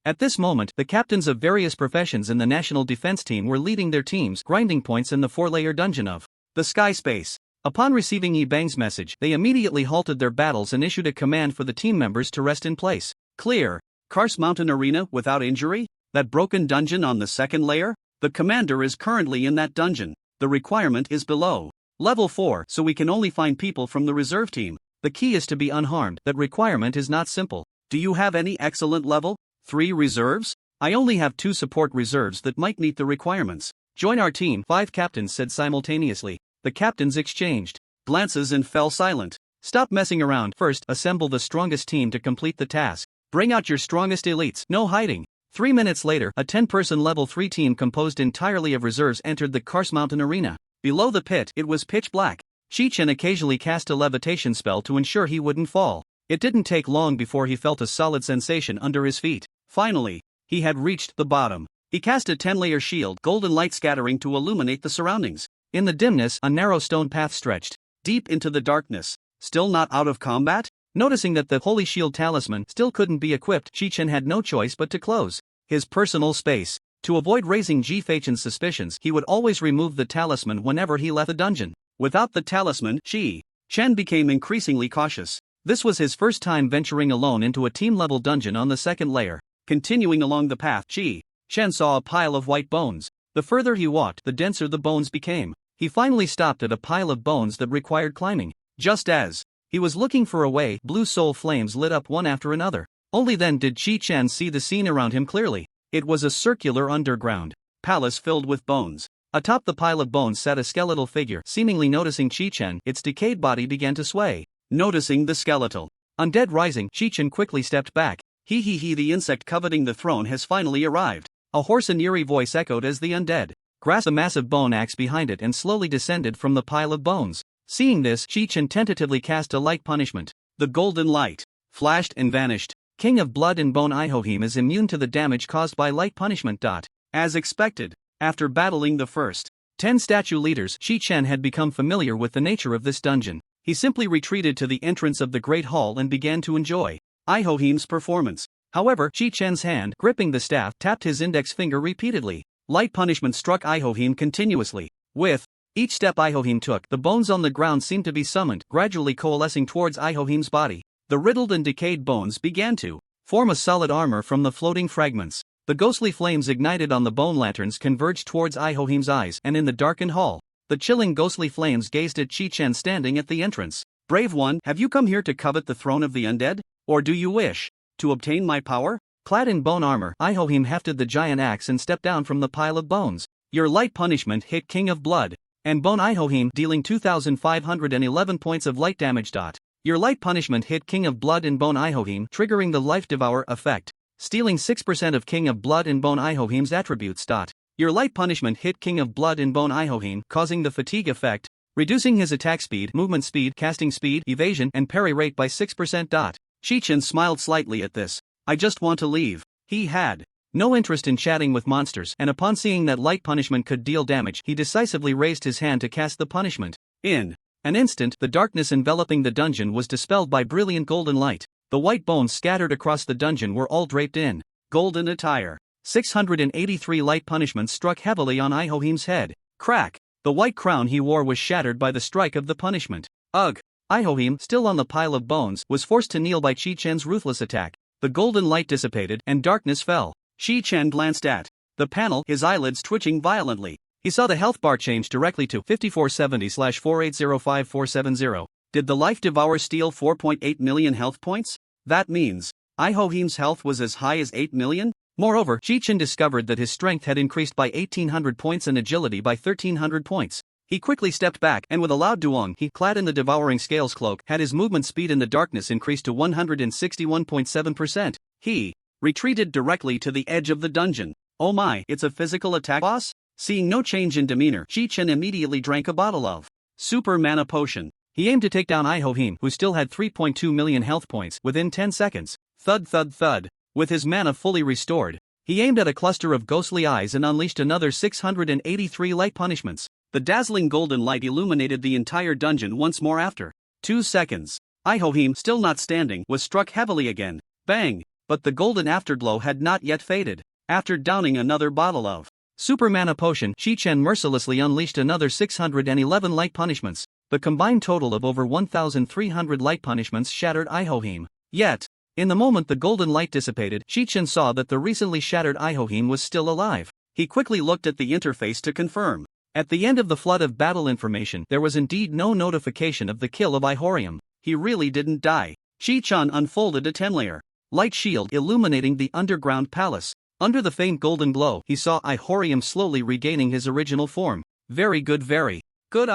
At this moment, the captains of various professions in the National Defense Team were leading their teams, grinding points in the 4-layer dungeon of the Sky Space. Upon receiving Yi Bang's message, they immediately halted their battles and issued a command for the team members to rest in place. Clear. Kars Mountain Arena without injury? That broken dungeon on the second layer? The commander is currently in that dungeon. The requirement is below level 4, so we can only find people from the reserve team. The key is to be unharmed. That requirement is not simple. Do you have any excellent level 3 reserves? I only have 2 support reserves that might meet the requirements. Join our team, 5 captains said simultaneously. The captains exchanged glances and fell silent. Stop messing around. First, assemble the strongest team to complete the task. Bring out your strongest elites. No hiding. 3 minutes later, a 10-person level 3 team composed entirely of reserves entered the Kars Mountain Arena. Below the pit, it was pitch black. Chi-Chen occasionally cast a levitation spell to ensure he wouldn't fall. It didn't take long before he felt a solid sensation under his feet. Finally, he had reached the bottom. He cast a 10-layer shield, golden light scattering to illuminate the surroundings. In the dimness, a narrow stone path stretched deep into the darkness. Still not out of combat? Noticing that the Holy Shield talisman still couldn't be equipped, Chi-Chen had no choice but to close his personal space. To avoid raising Chi-Fachen's suspicions, he would always remove the talisman whenever he left the dungeon. Without the talisman, Chi-Chen became increasingly cautious. This was his first time venturing alone into a team-level dungeon on the second layer. Continuing along the path, Chi-Chen saw a pile of white bones. The further he walked, the denser the bones became. He finally stopped at a pile of bones that required climbing. Just as he was looking for a way, blue soul flames lit up one after another. Only then did Chi-Chen see the scene around him clearly. It was a circular underground palace filled with bones. Atop the pile of bones sat a skeletal figure. Seemingly noticing Chi-Chen, its decayed body began to sway. Noticing the skeletal undead rising, Chi-Chen quickly stepped back. The insect coveting the throne has finally arrived. A hoarse and eerie voice echoed as the undead grasped a massive bone axe behind it and slowly descended from the pile of bones. Seeing this, Chi-Chen tentatively cast a light punishment. The golden light flashed and vanished. King of Blood and Bone Ihohim is immune to the damage caused by light punishment. As expected, after battling the first 10 statue leaders, Chi-Chen had become familiar with the nature of this dungeon. He simply retreated to the entrance of the Great Hall and began to enjoy Ihohim's performance. However, Chi-Chen's hand, gripping the staff, tapped his index finger repeatedly. Light punishment struck Ihohim continuously. With each step Ihohim took, the bones on the ground seemed to be summoned, gradually coalescing towards Ihohim's body. The riddled and decayed bones began to form a solid armor from the floating fragments. The ghostly flames ignited on the bone lanterns converged towards Ihohim's eyes, and in the darkened hall, the chilling ghostly flames gazed at Chi-Chen standing at the entrance. Brave one, have you come here to covet the throne of the undead? Or do you wish to obtain my power? Clad in bone armor, Ihohim hefted the giant axe and stepped down from the pile of bones. Your light punishment hit King of Blood and Bone Ihohim, dealing 2,511 points of light damage. Your light punishment hit King of Blood and Bone Ihohim, triggering the Life Devour effect, stealing 6% of King of Blood and Bone Ihohim's attributes. Your light punishment hit King of Blood and Bone Ihohim, causing the fatigue effect, reducing his attack speed, movement speed, casting speed, evasion, and parry rate by 6%. Chi-Chen smiled slightly at this. I just want to leave. He had no interest in chatting with monsters, and upon seeing that light punishment could deal damage, he decisively raised his hand to cast the punishment. In an instant, the darkness enveloping the dungeon was dispelled by brilliant golden light. The white bones scattered across the dungeon were all draped in golden attire. 683 light punishments struck heavily on Ihohim's head. Crack! The white crown he wore was shattered by the strike of the punishment. Ugh! Ihohim, still on the pile of bones, was forced to kneel by Chi-Chen's ruthless attack. The golden light dissipated, and darkness fell. Chi-Chen glanced at the panel, his eyelids twitching violently. He saw the health bar change directly to 5470/4805470. Did the Life Devourer steal 4.8 million health points? That means Ihohim's health was as high as 8 million? Moreover, Chi-Chen discovered that his strength had increased by 1,800 points and agility by 1,300 points. He quickly stepped back, and with a loud duong, he, clad in the Devouring Scales cloak, had his movement speed in the darkness increased to 161.7%. He retreated directly to the edge of the dungeon. Oh my, it's a physical attack boss? Seeing no change in demeanor, Chi-Chen immediately drank a bottle of super mana potion. He aimed to take down Ihohim, who still had 3.2 million health points, within 10 seconds. Thud thud thud. With his mana fully restored, he aimed at a cluster of ghostly eyes and unleashed another 683 light punishments. The dazzling golden light illuminated the entire dungeon once more after 2 seconds. Ihohim, still not standing, was struck heavily again. Bang! But the golden afterglow had not yet faded. After downing another bottle of super mana potion, Chi-Chen mercilessly unleashed another 611 light punishments. The combined total of over 1,300 light punishments shattered Ihohim. Yet, in the moment the golden light dissipated, Chi-Chen saw that the recently shattered Ihohim was still alive. He quickly looked at the interface to confirm. At the end of the flood of battle information, there was indeed no notification of the kill of Ihorium. He really didn't die. Chi-Chen unfolded a 10-layer light shield illuminating the underground palace. Under the faint golden glow, he saw Ihorium slowly regaining his original form. Very good, very good.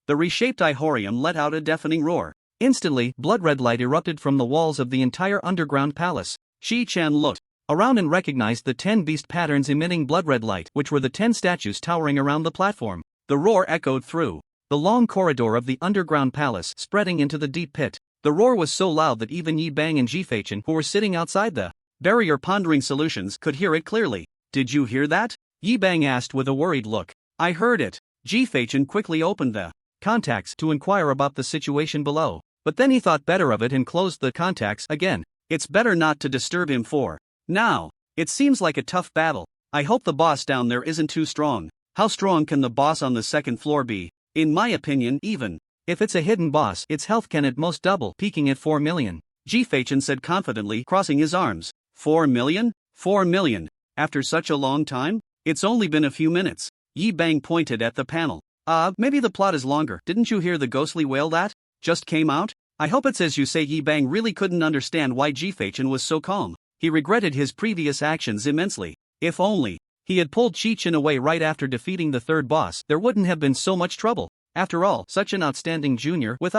The reshaped Ihorium let out a deafening roar. Instantly, blood-red light erupted from the walls of the entire underground palace. Chi-Chen looked around and recognized the 10 beast patterns emitting blood-red light, which were the 10 statues towering around the platform. The roar echoed through the long corridor of the underground palace, spreading into the deep pit. The roar was so loud that even Yi Bang and Ji-Fei-chen, who were sitting outside the barrier pondering solutions, could hear it clearly. Did you hear that? Yi Bang asked with a worried look. I heard it. Ji-Fei-chen quickly opened the contacts to inquire about the situation below. But then he thought better of it and closed the contacts again. It's better not to disturb him for now. It seems like a tough battle. I hope the boss down there isn't too strong. How strong can the boss on the second floor be? In my opinion, even if it's a hidden boss, its health can at most double, peaking at 4 million. Ji-Fei-chen said confidently, crossing his arms. 4 million? 4 million? After such a long time? It's only been a few minutes. Yi Bang pointed at the panel. Maybe the plot is longer. Didn't you hear the ghostly wail that just came out? I hope it's as you say. Yi Bang really couldn't understand why Ji-Fei-chen was so calm. He regretted his previous actions immensely. If only he had pulled Chi-Chen away right after defeating the third boss, there wouldn't have been so much trouble. After all, such an outstanding junior with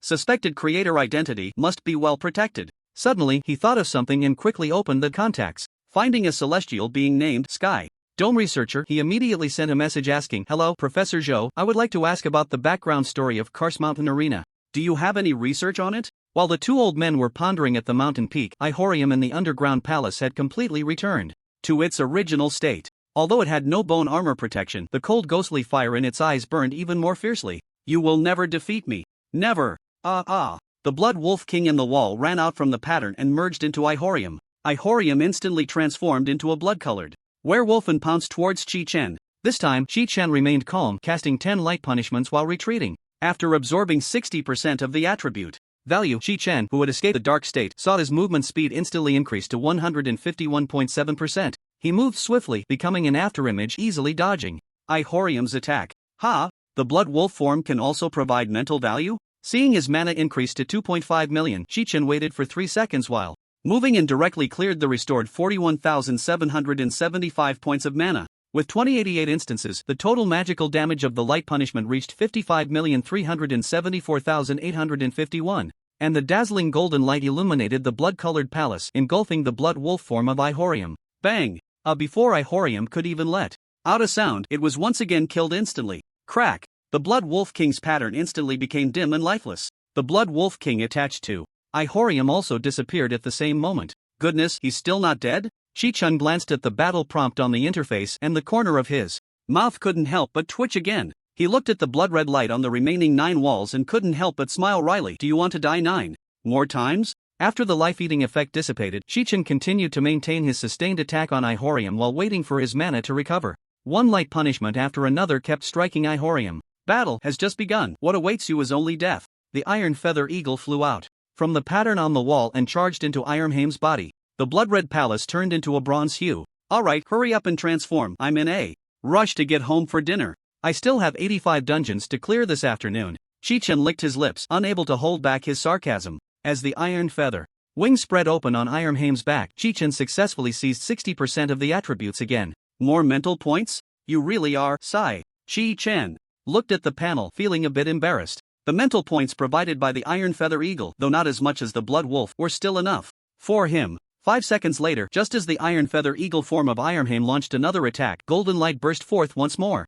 suspected creator identity must be well protected. Suddenly, he thought of something and quickly opened the contacts. Finding a celestial being named Sky Dome Researcher, he immediately sent a message asking, Hello, Professor Zhou, I would like to ask about the background story of Kars Mountain Arena. Do you have any research on it? While the two old men were pondering at the mountain peak, Ihorium in the underground palace had completely returned to its original state. Although it had no bone armor protection, the cold ghostly fire in its eyes burned even more fiercely. You will never defeat me. Never. The Blood Wolf King in the wall ran out from the pattern and merged into Ihorium. Ihorium instantly transformed into a blood-colored werewolf and pounced towards Chi-Chen. This time, Chi-Chen remained calm, casting 10 light punishments while retreating. After absorbing 60% of the attribute value, Chi-Chen, who had escaped the dark state, saw his movement speed instantly increase to 151.7%. He moved swiftly, becoming an afterimage, easily dodging Ihorium's attack. The Blood Wolf form can also provide mental value? Seeing his mana increase to 2.5 million, Chi-Chen waited for 3 seconds while moving and directly cleared the restored 41,775 points of mana. With 2088 instances, the total magical damage of the light punishment reached 55,374,851, and the dazzling golden light illuminated the blood-colored palace, engulfing the Blood Wolf form of Ihorium. Bang! Before Ihorium could even let out a sound, it was once again killed instantly. Crack! The Blood Wolf King's pattern instantly became dim and lifeless. The Blood Wolf King attached to Ihorium also disappeared at the same moment. Goodness, he's still not dead? Chi-Chen glanced at the battle prompt on the interface and the corner of his mouth couldn't help but twitch again. He looked at the blood-red light on the remaining 9 walls and couldn't help but smile wryly. Do you want to die 9 more times? After the life-eating effect dissipated, Chi-Chen continued to maintain his sustained attack on Ihorium while waiting for his mana to recover. One light punishment after another kept striking Ihorium. Battle has just begun. What awaits you is only death. The iron feather eagle flew out from the pattern on the wall and charged into Ihorheim's body. The blood-red palace turned into a bronze hue. Alright, hurry up and transform. I'm in a rush to get home for dinner. I still have 85 dungeons to clear this afternoon. Chi-Chen licked his lips, unable to hold back his sarcasm. As the iron feather wings spread open on Ihorheim's back, Chi-Chen successfully seized 60% of the attributes again. More mental points? You really are, sigh. Chi-Chen looked at the panel, feeling a bit embarrassed. The mental points provided by the iron feather eagle, though not as much as the blood wolf, were still enough for him. 5 seconds later, just as the iron feather eagle form of Ihorheim launched another attack, golden light burst forth once more.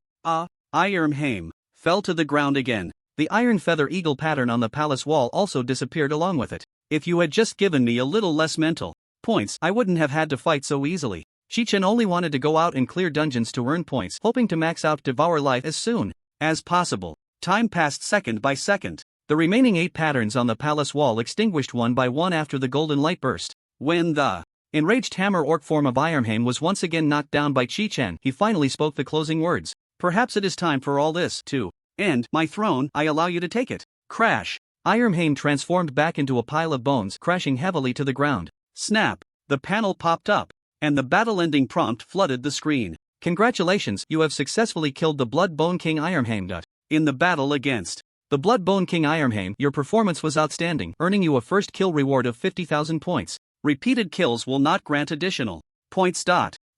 Ihorheim fell to the ground again. The iron feather eagle pattern on the palace wall also disappeared along with it. If you had just given me a little less mental points, I wouldn't have had to fight so easily. Chi-Chen only wanted to go out and clear dungeons to earn points, hoping to max out Devour Life as soon as possible. Time passed second by second. The remaining 8 patterns on the palace wall extinguished one by one after the golden light burst. When the enraged hammer orc form of Ihorheim was once again knocked down by Chi-Chen, he finally spoke the closing words. Perhaps it is time for all this to And, my throne, I allow you to take it. Crash. Irmheim transformed back into a pile of bones, crashing heavily to the ground. Snap. The panel popped up, and the battle-ending prompt flooded the screen. Congratulations, you have successfully killed the Blood Bone King Irmheim. In the battle against the Blood Bone King Irmheim, your performance was outstanding, earning you a first kill reward of 50,000 points. Repeated kills will not grant additional points.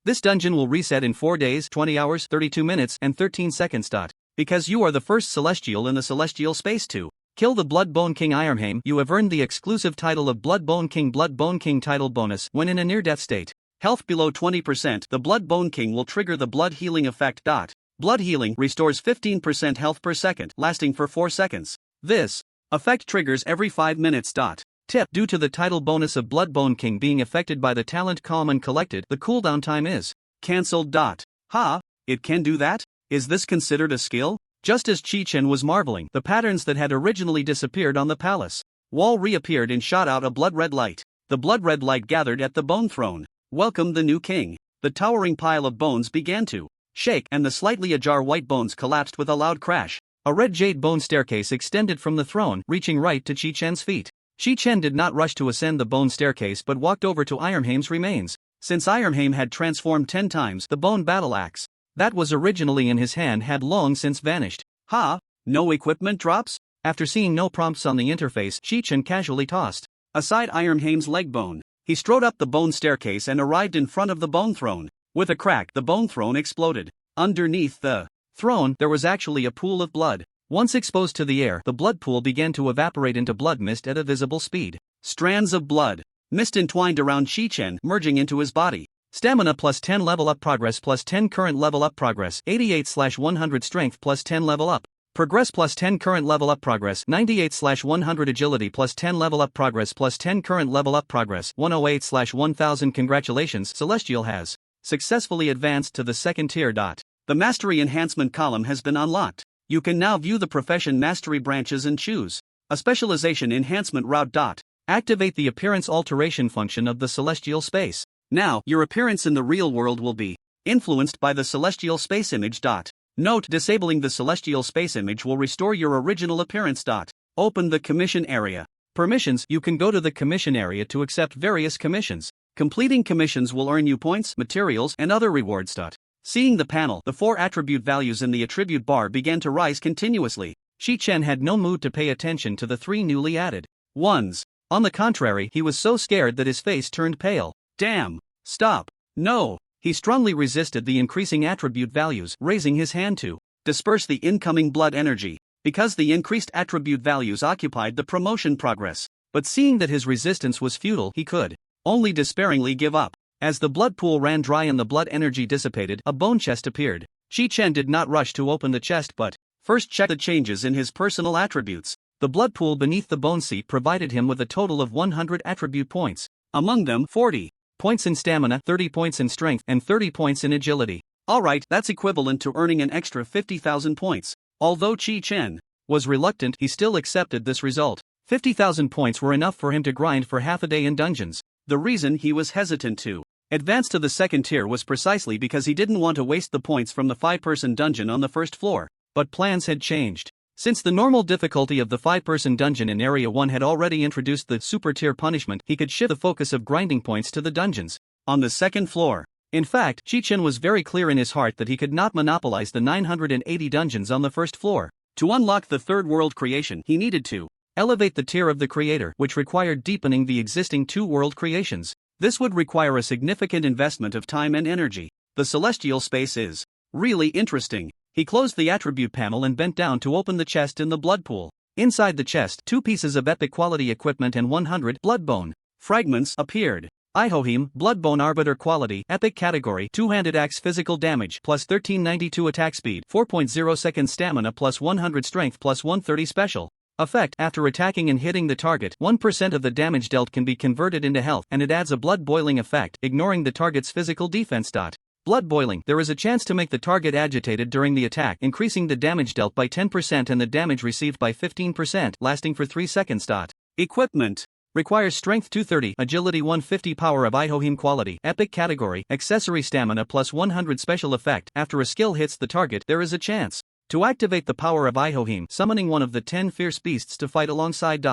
This dungeon will reset in 4 days, 20 hours, 32 minutes, and 13 seconds. Because you are the first Celestial in the Celestial space to kill the Blood Bone King Irmheim, you have earned the exclusive title of Blood Bone King. Blood Bone King title bonus when in a near-death state. Health below 20%. The Blood Bone King will trigger the blood healing effect. Blood healing restores 15% health per second, lasting for 4 seconds. This effect triggers every 5 minutes. Tip: due to the title bonus of Blood Bone King being affected by the talent Calm and Collected, the cooldown time is cancelled. Ha? It can do that? Is this considered a skill? Just as Chi-Chen was marveling, the patterns that had originally disappeared on the palace wall reappeared and shot out a blood-red light. The blood-red light gathered at the bone throne. Welcome the new king. The towering pile of bones began to shake, and the slightly ajar white bones collapsed with a loud crash. A red jade bone staircase extended from the throne, reaching right to Chi-Chen's feet. Chi-Chen did not rush to ascend the bone staircase but walked over to Irmheim's remains. Since Irmheim had transformed 10 times, the bone battle axe that was originally in his hand had long since vanished. Ha? No equipment drops? After seeing no prompts on the interface, Chi-Chen casually tossed aside Irmheim's leg bone. He strode up the bone staircase and arrived in front of the bone throne. With a crack, the bone throne exploded. Underneath the throne, there was actually a pool of blood. Once exposed to the air, the blood pool began to evaporate into blood mist at a visible speed. Strands of blood mist entwined around Chi-Chen, merging into his body. Stamina plus 10 level up, progress plus 10 current level up, progress 88/100, strength plus 10 level up, progress plus 10 current level up, progress 98/100, agility plus 10 level up, progress plus 10 current level up, progress 108/1000. Congratulations, Celestial has successfully advanced to the second tier. The mastery enhancement column has been unlocked. You can now view the profession mastery branches and choose a specialization enhancement route. Activate the appearance alteration function of the Celestial space. Now, your appearance in the real world will be influenced by the Celestial space image. Note: disabling the Celestial space image will restore your original appearance. Open the commission area. Permissions: you can go to the commission area to accept various commissions. Completing commissions will earn you points, materials, and other rewards. Seeing the panel, the 4 attribute values in the attribute bar began to rise continuously. Chi-Chen had no mood to pay attention to the 3 newly added ones. On the contrary, he was so scared that his face turned pale. Damn! Stop! No! He strongly resisted the increasing attribute values, raising his hand to disperse the incoming blood energy, because the increased attribute values occupied the promotion progress. But seeing that his resistance was futile, he could only despairingly give up. As the blood pool ran dry and the blood energy dissipated, a bone chest appeared. Chi-Chen did not rush to open the chest but first checked the changes in his personal attributes. The blood pool beneath the bone seat provided him with a total of 100 attribute points. Among them, 40 points in stamina, 30 points in strength, and 30 points in agility. Alright, that's equivalent to earning an extra 50,000 points. Although Chi-Chen was reluctant, he still accepted this result. 50,000 points were enough for him to grind for half a day in dungeons. The reason he was hesitant to advance to the second tier was precisely because he didn't want to waste the points from the 5-person dungeon on the first floor. But plans had changed. Since the normal difficulty of the 5-person dungeon in Area 1 had already introduced the super tier punishment, he could shift the focus of grinding points to the dungeons on the second floor. In fact, Chi-Chen was very clear in his heart that he could not monopolize the 980 dungeons on the first floor. To unlock the third world creation, he needed to elevate the tier of the creator, which required deepening the existing 2 world creations. This would require a significant investment of time and energy. The Celestial space is really interesting. He closed the attribute panel and bent down to open the chest in the blood pool. Inside the chest, 2 pieces of epic quality equipment and 100 bloodbone fragments appeared. Ihohim, Bloodbone Arbiter Quality, Epic Category, 2-handed axe physical damage, plus 1392 attack speed, 4.0 seconds stamina plus 100 strength plus 130 special. Effect: after attacking and hitting the target, 1% of the damage dealt can be converted into health, and it adds a blood boiling effect, ignoring the target's physical defense. Blood boiling: there is a chance to make the target agitated during the attack, increasing the damage dealt by 10% and the damage received by 15%, lasting for 3 seconds. Equipment: requires strength 230, agility 150, power of Ihohim quality, epic category, accessory stamina plus 100 special effect. After a skill hits the target, there is a chance To activate the power of Ihohim, summoning one of the 10 fierce beasts to fight alongside.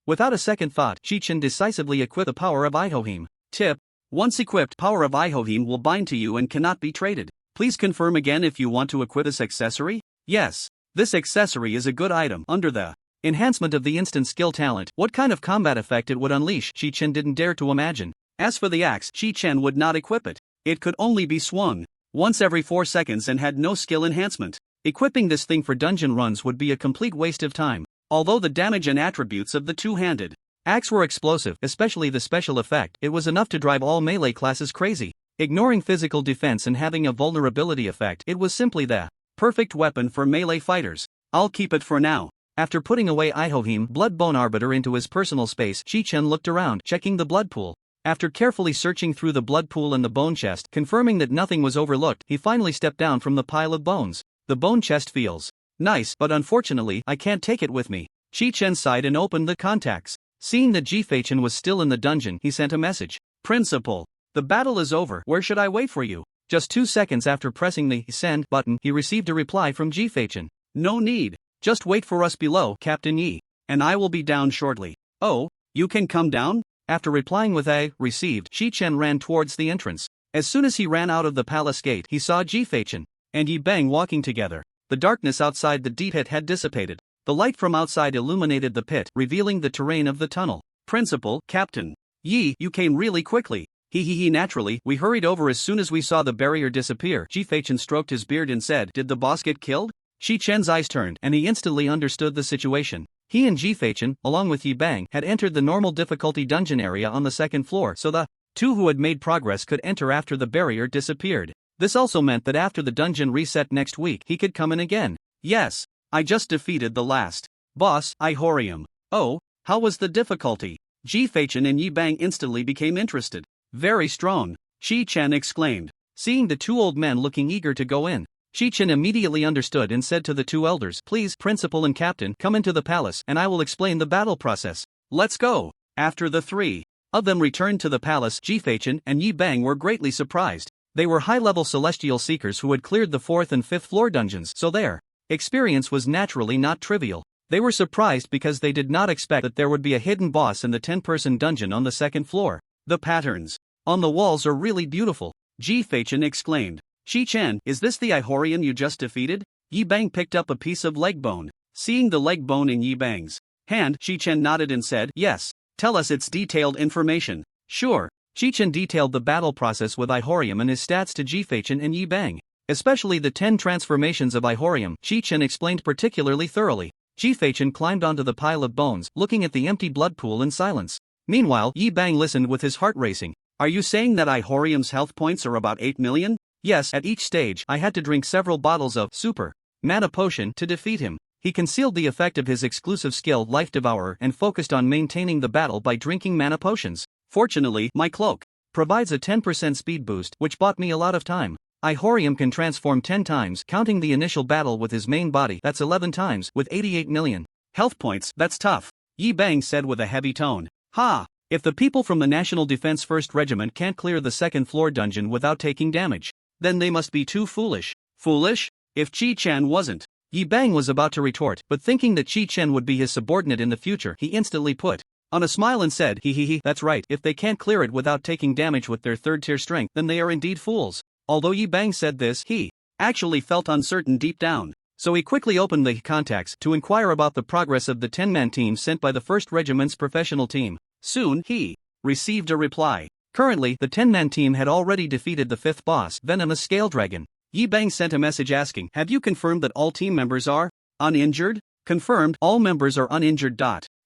Without a second thought, Chi-Chen decisively equipped the power of Ihohim. Tip: once equipped, power of Ihohim will bind to you and cannot be traded. Please confirm again if you want to equip this accessory? Yes. This accessory is a good item. Under the enhancement of the instant skill talent, what kind of combat effect it would unleash, Chi-Chen didn't dare to imagine. As for the axe, Chi-Chen would not equip it. It could only be swung once every 4 seconds and had no skill enhancement. Equipping this thing for dungeon runs would be a complete waste of time. Although the damage and attributes of the two-handed axe were explosive, especially the special effect, it was enough to drive all melee classes crazy. Ignoring physical defense and having a vulnerability effect, it was simply the perfect weapon for melee fighters. I'll keep it for now. After putting away Ihohim, Bloodbone Arbiter, into his personal space, Chi-Chen looked around, checking the blood pool. After carefully searching through the blood pool and the bone chest, confirming that nothing was overlooked, he finally stepped down from the pile of bones. The bone chest feels nice, but unfortunately, I can't take it with me. Chi-Chen sighed and opened the contacts. Seeing that Chi-Chen was still in the dungeon, he sent a message. Principal, the battle is over. Where should I wait for you? Just 2 seconds after pressing the send button, he received a reply from Chi-Chen. No need. Just wait for us below, Captain Yi. And I will be down shortly. Oh, you can come down? After replying with a received, Chi-Chen ran towards the entrance. As soon as he ran out of the palace gate, he saw Chi-Chen and Yi Bang walking together. The darkness outside the deep pit had dissipated. The light from outside illuminated the pit, revealing the terrain of the tunnel. Principal, Captain Yi, you came really quickly. Naturally, we hurried over as soon as we saw the barrier disappear. Chi-Chen stroked his beard and said, did the boss get killed? Chi-Chen's eyes turned, and he instantly understood the situation. He and Chi-Chen, along with Yi Bang, had entered the normal difficulty dungeon area on the 2nd floor, so the two who had made progress could enter after the barrier disappeared. This also meant that after the dungeon reset next week, he could come in again. Yes, I just defeated the last boss, Ihorium. Oh, how was the difficulty? Chi-Chen and Yi Bang instantly became interested. Very strong, Chi-Chen exclaimed, seeing the two old men looking eager to go in. Chi-Chen immediately understood and said to the two elders, please, Principal and Captain, come into the palace and I will explain the battle process. Let's go. After the three of them returned to the palace, Chi-Chen and Yi Bang were greatly surprised. They were high-level celestial seekers who had cleared the 4th and 5th floor dungeons, so their experience was naturally not trivial. They were surprised because they did not expect that there would be a hidden boss in the 10-person dungeon on the 2nd floor. The patterns on the walls are really beautiful, Chi-Chen exclaimed. Chi-Chen, is this the Ihorian you just defeated? Yi Bang picked up a piece of leg bone. Seeing the leg bone in Yi Bang's hand, Chi-Chen nodded and said, yes, tell us its detailed information. Sure. Chi-Chen detailed the battle process with Ihorium and his stats to Chi-Chen and Yi Bang. Especially the 10 transformations of Ihorium, Chi-Chen explained particularly thoroughly. Chi-Chen climbed onto the pile of bones, looking at the empty blood pool in silence. Meanwhile, Yi Bang listened with his heart racing. Are you saying that Ihorium's health points are about 8 million? Yes, at each stage, I had to drink several bottles of super mana potion to defeat him. He concealed the effect of his exclusive skill, Life Devourer, and focused on maintaining the battle by drinking mana potions. Fortunately, my cloak provides a 10% speed boost, which bought me a lot of time. Ihorium can transform 10 times, counting the initial battle with his main body, that's 11 times, with 88 million health points, that's tough. Yi Bang said with a heavy tone. Ha! If the people from the National Defense 1st Regiment can't clear the 2nd floor dungeon without taking damage, then they must be too foolish. Foolish? If Chi-Chen wasn't. Yi Bang was about to retort, but thinking that Chi-Chen would be his subordinate in the future, he instantly put on a smile and said, that's right, if they can't clear it without taking damage with their 3rd-tier strength, then they are indeed fools. Although Yi Bang said this, he actually felt uncertain deep down. So he quickly opened the contacts to inquire about the progress of the 10-man team sent by the 1st Regiment's professional team. Soon, he received a reply. Currently, the 10-man team had already defeated the 5th boss, Venomous Scale Dragon. Yi Bang sent a message asking, have you confirmed that all team members are uninjured? Confirmed, all members are uninjured.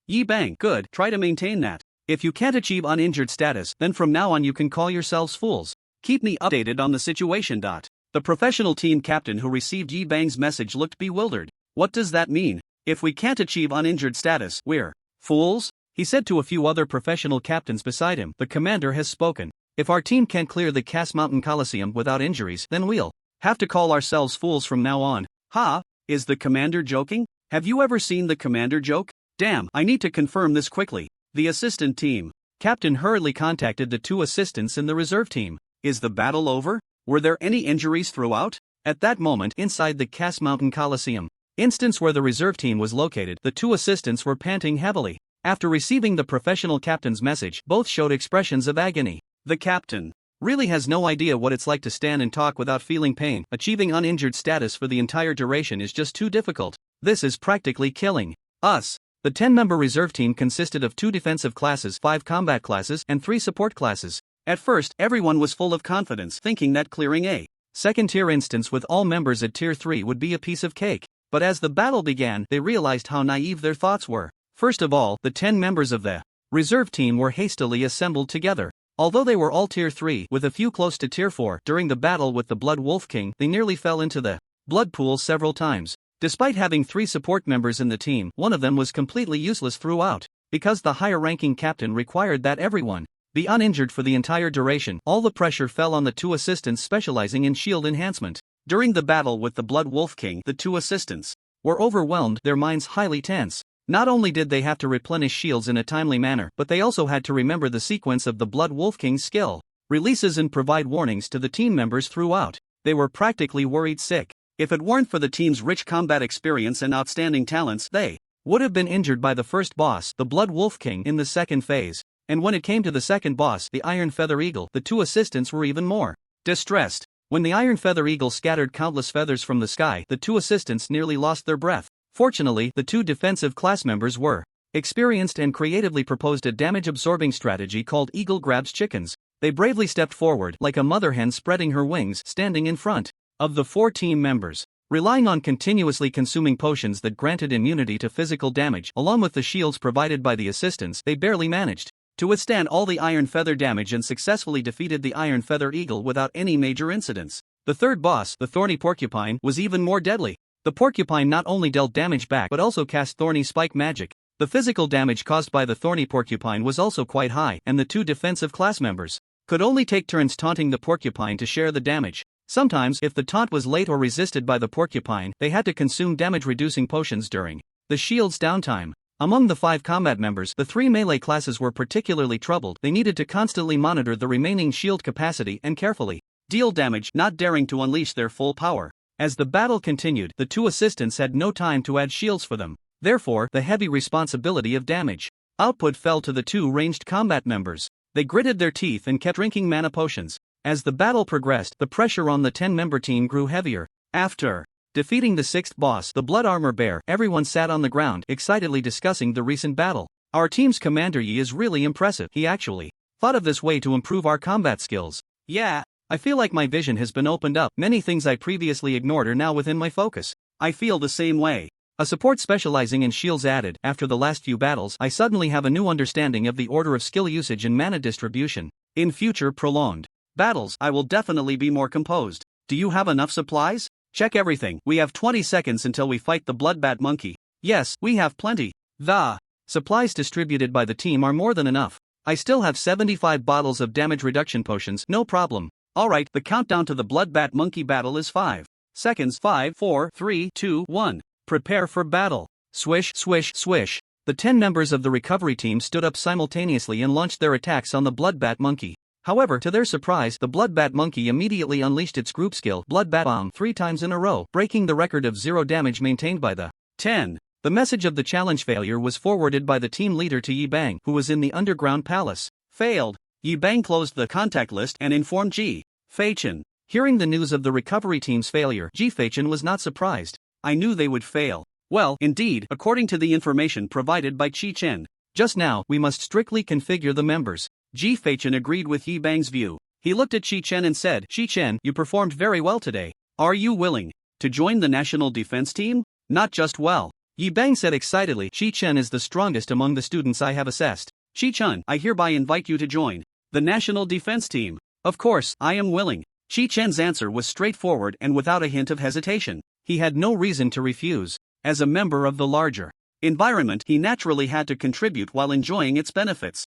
Yi Bang, good, try to maintain that. If you can't achieve uninjured status, then from now on you can call yourselves fools. Keep me updated on the situation. The professional team captain who received Yi Bang's message looked bewildered. What does that mean? If we can't achieve uninjured status, we're fools? He said to a few other professional captains beside him, the commander has spoken. If our team can't clear the Cass Mountain Coliseum without injuries, then we'll have to call ourselves fools from now on. Ha! Is the commander joking? Have you ever seen the commander joke? Damn, I need to confirm this quickly. The assistant team captain hurriedly contacted the 2 assistants in the reserve team. Is the battle over? Were there any injuries throughout? At that moment, inside the Cass Mountain Coliseum, instance where the reserve team was located, the two assistants were panting heavily. After receiving the professional captain's message, both showed expressions of agony. The captain really has no idea what it's like to stand and talk without feeling pain. Achieving uninjured status for the entire duration is just too difficult. This is practically killing us. The 10-member reserve team consisted of 2 defensive classes, 5 combat classes, and 3 support classes. At first, everyone was full of confidence, thinking that clearing a second-tier instance with all members at Tier 3 would be a piece of cake. But as the battle began, they realized how naive their thoughts were. First of all, the 10 members of the reserve team were hastily assembled together. Although they were all Tier 3, with a few close to Tier 4, during the battle with the Blood Wolf King, they nearly fell into the blood pool several times. Despite having 3 support members in the team, one of them was completely useless throughout. Because the higher-ranking captain required that everyone be uninjured for the entire duration, all the pressure fell on the 2 assistants specializing in shield enhancement. During the battle with the Blood Wolf King, the 2 assistants were overwhelmed, their minds highly tense. Not only did they have to replenish shields in a timely manner, but they also had to remember the sequence of the Blood Wolf King's skill releases and provide warnings to the team members throughout. They were practically worried sick. If it weren't for the team's rich combat experience and outstanding talents, they would have been injured by the first boss, the Blood Wolf King, in the second phase. And when it came to the second boss, the Iron Feather Eagle, the 2 assistants were even more distressed. When the Iron Feather Eagle scattered countless feathers from the sky, the 2 assistants nearly lost their breath. Fortunately, the 2 defensive class members were experienced and creatively proposed a damage-absorbing strategy called Eagle Grabs Chickens. They bravely stepped forward, like a mother hen spreading her wings, standing in front of the 4 team members. Relying on continuously consuming potions that granted immunity to physical damage, along with the shields provided by the assistants, they barely managed to withstand all the Iron Feather damage and successfully defeated the Iron Feather Eagle without any major incidents. The third boss, the Thorny Porcupine, was even more deadly. The porcupine not only dealt damage back but also cast Thorny Spike magic. The physical damage caused by the Thorny Porcupine was also quite high, and the 2 defensive class members could only take turns taunting the porcupine to share the damage. Sometimes, if the taunt was late or resisted by the porcupine, they had to consume damage-reducing potions during the shield's downtime. Among the 5 combat members, the 3 melee classes were particularly troubled. They needed to constantly monitor the remaining shield capacity and carefully deal damage, not daring to unleash their full power. As the battle continued, the 2 assistants had no time to add shields for them. Therefore, the heavy responsibility of damage output fell to the 2 ranged combat members. They gritted their teeth and kept drinking mana potions. As the battle progressed, the pressure on the 10-member team grew heavier. After defeating the 6th boss, the Blood Armor Bear, everyone sat on the ground, excitedly discussing the recent battle. Our team's commander Yi is really impressive. He actually thought of this way to improve our combat skills. Yeah, I feel like my vision has been opened up. Many things I previously ignored are now within my focus. I feel the same way. A support specializing in shields added. After the last few battles, I suddenly have a new understanding of the order of skill usage and mana distribution. In future prolonged battles, I will definitely be more composed. Do you have enough supplies? Check everything. We have 20 seconds until we fight the Bloodbat Monkey. Yes, we have plenty. The supplies distributed by the team are more than enough. I still have 75 bottles of damage reduction potions, no problem. Alright, the countdown to the Bloodbat Monkey battle is 5 seconds. 5, 4, 3, 2, 1. Prepare for battle. Swish, swish, swish. The 10 members of the recovery team stood up simultaneously and launched their attacks on the Bloodbat Monkey. However, to their surprise, the Bloodbat Monkey immediately unleashed its group skill, Bloodbat Bomb, 3 times in a row, breaking the record of 0 damage maintained by the 10. The message of the challenge failure was forwarded by the team leader to Yi Bang, who was in the underground palace. Failed. Yi Bang closed the contact list and informed Chi-Chen. Hearing the news of the recovery team's failure, Chi-Chen was not surprised. I knew they would fail. Well, indeed, according to the information provided by Chi-Chen. Just now, we must strictly configure the members. Chi-Chen agreed with Yi Bang's view. He looked at Chi-Chen and said, Chi-Chen, you performed very well today. Are you willing to join the national defense team? Not just well. Yi Bang said excitedly, Chi-Chen is the strongest among the students I have assessed. Chi-Chen, I hereby invite you to join the national defense team. Of course, I am willing. Chi-Chen's answer was straightforward and without a hint of hesitation. He had no reason to refuse. As a member of the larger environment, he naturally had to contribute while enjoying its benefits.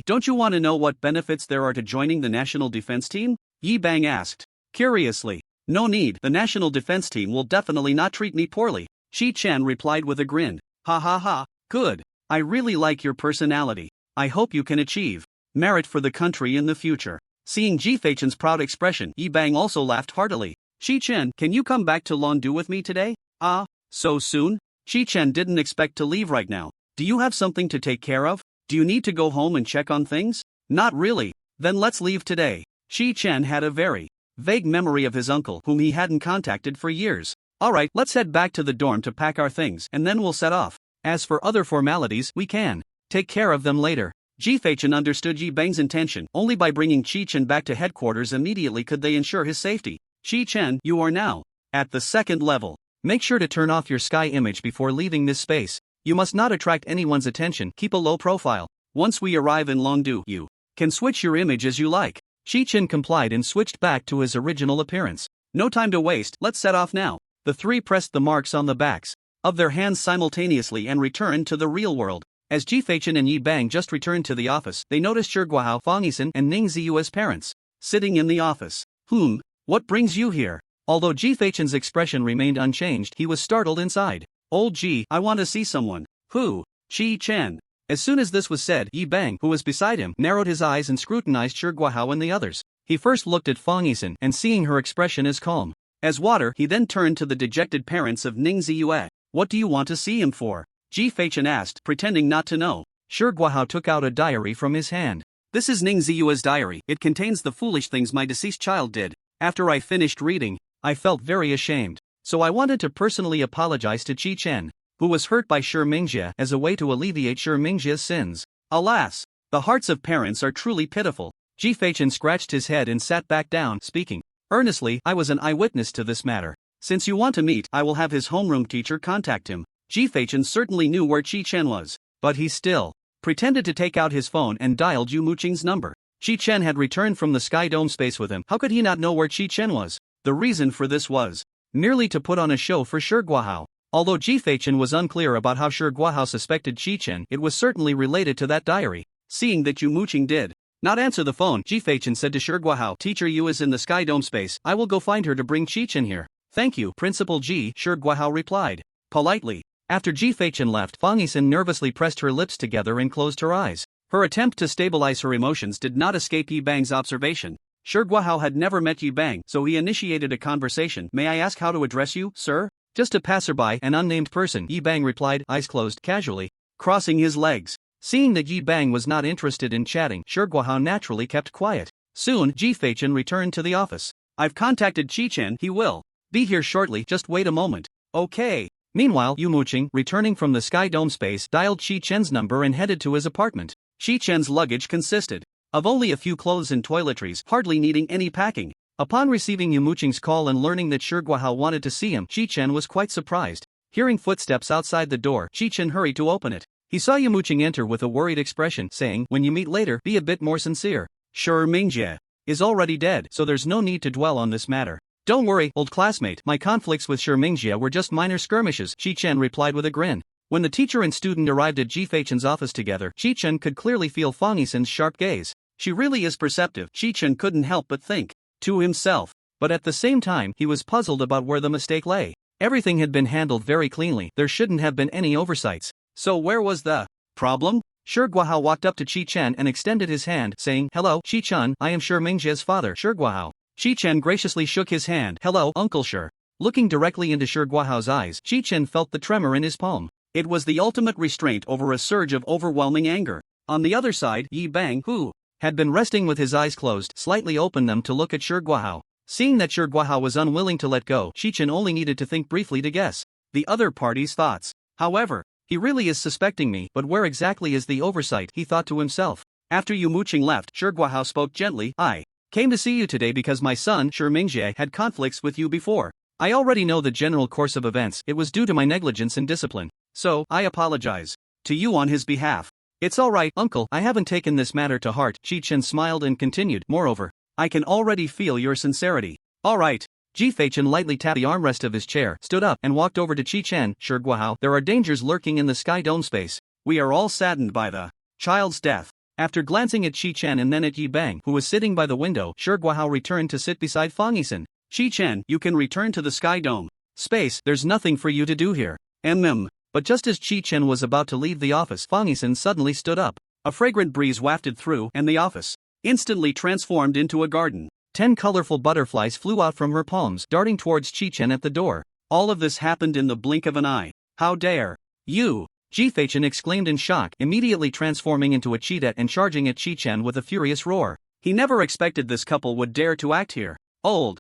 Don't you want to know what benefits there are to joining the national defense team? Yi Bang asked curiously. No need, the national defense team will definitely not treat me poorly. Chi-Chen replied with a grin. Ha ha ha, good. I really like your personality. I hope you can achieve merit for the country in the future. Seeing Chi-Chen's proud expression, Yi Bang also laughed heartily. Chi-Chen, can you come back to Longdu with me today? Ah, so soon? Chi-Chen didn't expect to leave right now. Do you have something to take care of? Do you need to go home and check on things? Not really. Then let's leave today. Chi-Chen had a very vague memory of his uncle whom he hadn't contacted for years. Alright, let's head back to the dorm to pack our things and then we'll set off. As for other formalities, we can take care of them later. Chi-Chen understood Yi Bang's intention. Only by bringing Chi-Chen back to headquarters immediately could they ensure his safety. Chi-Chen, you are now at the second level. Make sure to turn off your sky image before leaving this space. You must not attract anyone's attention. Keep a low profile. Once we arrive in Longdu, you can switch your image as you like. Chi-Chen complied and switched back to his original appearance. No time to waste, let's set off now. The three pressed the marks on the backs of their hands simultaneously and returned to the real world. As Chi-Chen and Yi Bang just returned to the office, they noticed Shi Guahao, Fang Yixin, and Ning Ziyu as parents sitting in the office. What brings you here? Although Chi-Chen's expression remained unchanged, he was startled inside. Old Ji, I want to see someone. Who? Chi-Chen. As soon as this was said, Yi Bang, who was beside him, narrowed his eyes and scrutinized Shi Guahao and the others. He first looked at Fang Yixin, and seeing her expression as calm as water, he then turned to the dejected parents of Ning Ziyu. What do you want to see him for? Chi-Chen asked, pretending not to know. Shi Guahao took out a diary from his hand. This is Ning Ziyu's diary. It contains the foolish things my deceased child did. After I finished reading, I felt very ashamed. So I wanted to personally apologize to Chi-Chen, who was hurt by Shi Mingjie, as a way to alleviate Shi Mingjie's sins. Alas, the hearts of parents are truly pitiful. Chi-Chen scratched his head and sat back down, speaking earnestly. I was an eyewitness to this matter. Since you want to meet, I will have his homeroom teacher contact him. Chi-Chen certainly knew where Chi-Chen was, but he still pretended to take out his phone and dialed Yu Muqing's number. Chi-Chen had returned from the Sky Dome space with him. How could he not know where Chi-Chen was? The reason for this was merely to put on a show for Shi Guahao. Although Chi-Chen was unclear about how Shi Guahao suspected Chi-Chen, it was certainly related to that diary. Seeing that Yu Muqing did not answer the phone, Chi-Chen said to Shi Guahao, Teacher Yu is in the Sky Dome space. I will go find her to bring Chi-Chen here. Thank you, Principal Ji, Shi Guahao replied politely. After Chi-Chen left, Fang Yixin nervously pressed her lips together and closed her eyes. Her attempt to stabilize her emotions did not escape Yi Bang's observation. Shi Guahao had never met Yi Bang, so he initiated a conversation. May I ask how to address you, sir? Just a passerby, an unnamed person, Yi Bang replied, eyes closed, casually, crossing his legs. Seeing that Yi Bang was not interested in chatting, Shi Guahao naturally kept quiet. Soon, Chi-Chen returned to the office. I've contacted Chi-Chen, he will be here shortly, just wait a moment. Okay. Meanwhile, Yu Muqing, returning from the Sky Dome space, dialed Chi-Chen's number and headed to his apartment. Chi-Chen's luggage consisted of only a few clothes and toiletries, hardly needing any packing. Upon receiving Yu Muqing's call and learning that Shi Guahao wanted to see him, Chi-Chen was quite surprised. Hearing footsteps outside the door, Chi-Chen hurried to open it. He saw Yu Muqing enter with a worried expression, saying, when you meet later, be a bit more sincere. Shi Mingjie is already dead, so there's no need to dwell on this matter. Don't worry, old classmate, my conflicts with Shi Mingjie were just minor skirmishes, Chi-Chen replied with a grin. When the teacher and student arrived at Chi-Chen's office together, Chi-Chen could clearly feel Fang Yixin's sharp gaze. She really is perceptive, Chi-Chen couldn't help but think to himself. But at the same time, he was puzzled about where the mistake lay. Everything had been handled very cleanly, there shouldn't have been any oversights. So where was the problem? Shi Guahao walked up to Chi-Chen and extended his hand, saying, Hello, Chi-Chen, I am Shi Mingjie's father, Shi Guahao. Chi-Chen graciously shook his hand. Hello, Uncle Shi. Looking directly into Shi Guahao's eyes, Chi-Chen felt the tremor in his palm. It was the ultimate restraint over a surge of overwhelming anger. On the other side, Yi Bang, who had been resting with his eyes closed, slightly opened them to look at Shi Guahao. Seeing that Shi Guahao was unwilling to let go, Chi-Chen only needed to think briefly to guess the other party's thoughts. However, he really is suspecting me, but where exactly is the oversight, he thought to himself. After Yu Muqing left, Shi Guahao spoke gently, I came to see you today because my son, Shi Mingjie, had conflicts with you before. I already know the general course of events, it was due to my negligence and discipline. So, I apologize to you on his behalf. It's alright, uncle, I haven't taken this matter to heart, Chi-Chen smiled and continued, moreover, I can already feel your sincerity. Alright. Chi-Chen lightly tapped the armrest of his chair, stood up, and walked over to Chi-Chen. Shi Guahao, there are dangers lurking in the Sky Dome space. We are all saddened by the child's death. After glancing at Chi-Chen and then at Yi Bang, who was sitting by the window, Shi Guahao returned to sit beside Fang Yixin. Chi-Chen, you can return to the Sky Dome space, there's nothing for you to do here. But just as Chi-Chen was about to leave the office, Fang Yixin suddenly stood up. A fragrant breeze wafted through, and the office instantly transformed into a garden. 10 colorful butterflies flew out from her palms, darting towards Chi-Chen at the door. All of this happened in the blink of an eye. How dare you? Chi-Chen exclaimed in shock, immediately transforming into a cheetah and charging at Chi-Chen with a furious roar. He never expected this couple would dare to act here. Old.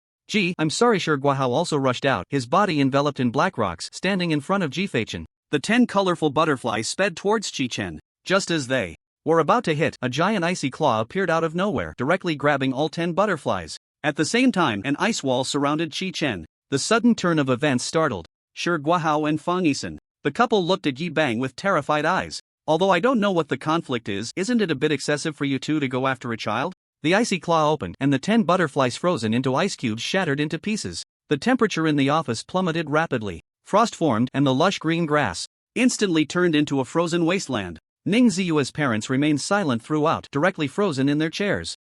I'm sorry. Guahao also rushed out, his body enveloped in black rocks, standing in front of Chi-Chen. The 10 colorful butterflies sped towards Chi-Chen. Just as they were about to hit, a giant icy claw appeared out of nowhere, directly grabbing all 10 butterflies. At the same time, an ice wall surrounded Chi-Chen. The sudden turn of events startled Guahao and Fang Yisen. The couple looked at Yi Bang with terrified eyes. Although I don't know what the conflict is, isn't it a bit excessive for you two to go after a child? The icy claw opened, and the 10 butterflies frozen into ice cubes shattered into pieces. The temperature in the office plummeted rapidly. Frost formed, and the lush green grass instantly turned into a frozen wasteland. Ning Ziyue's parents remained silent throughout, directly frozen in their chairs.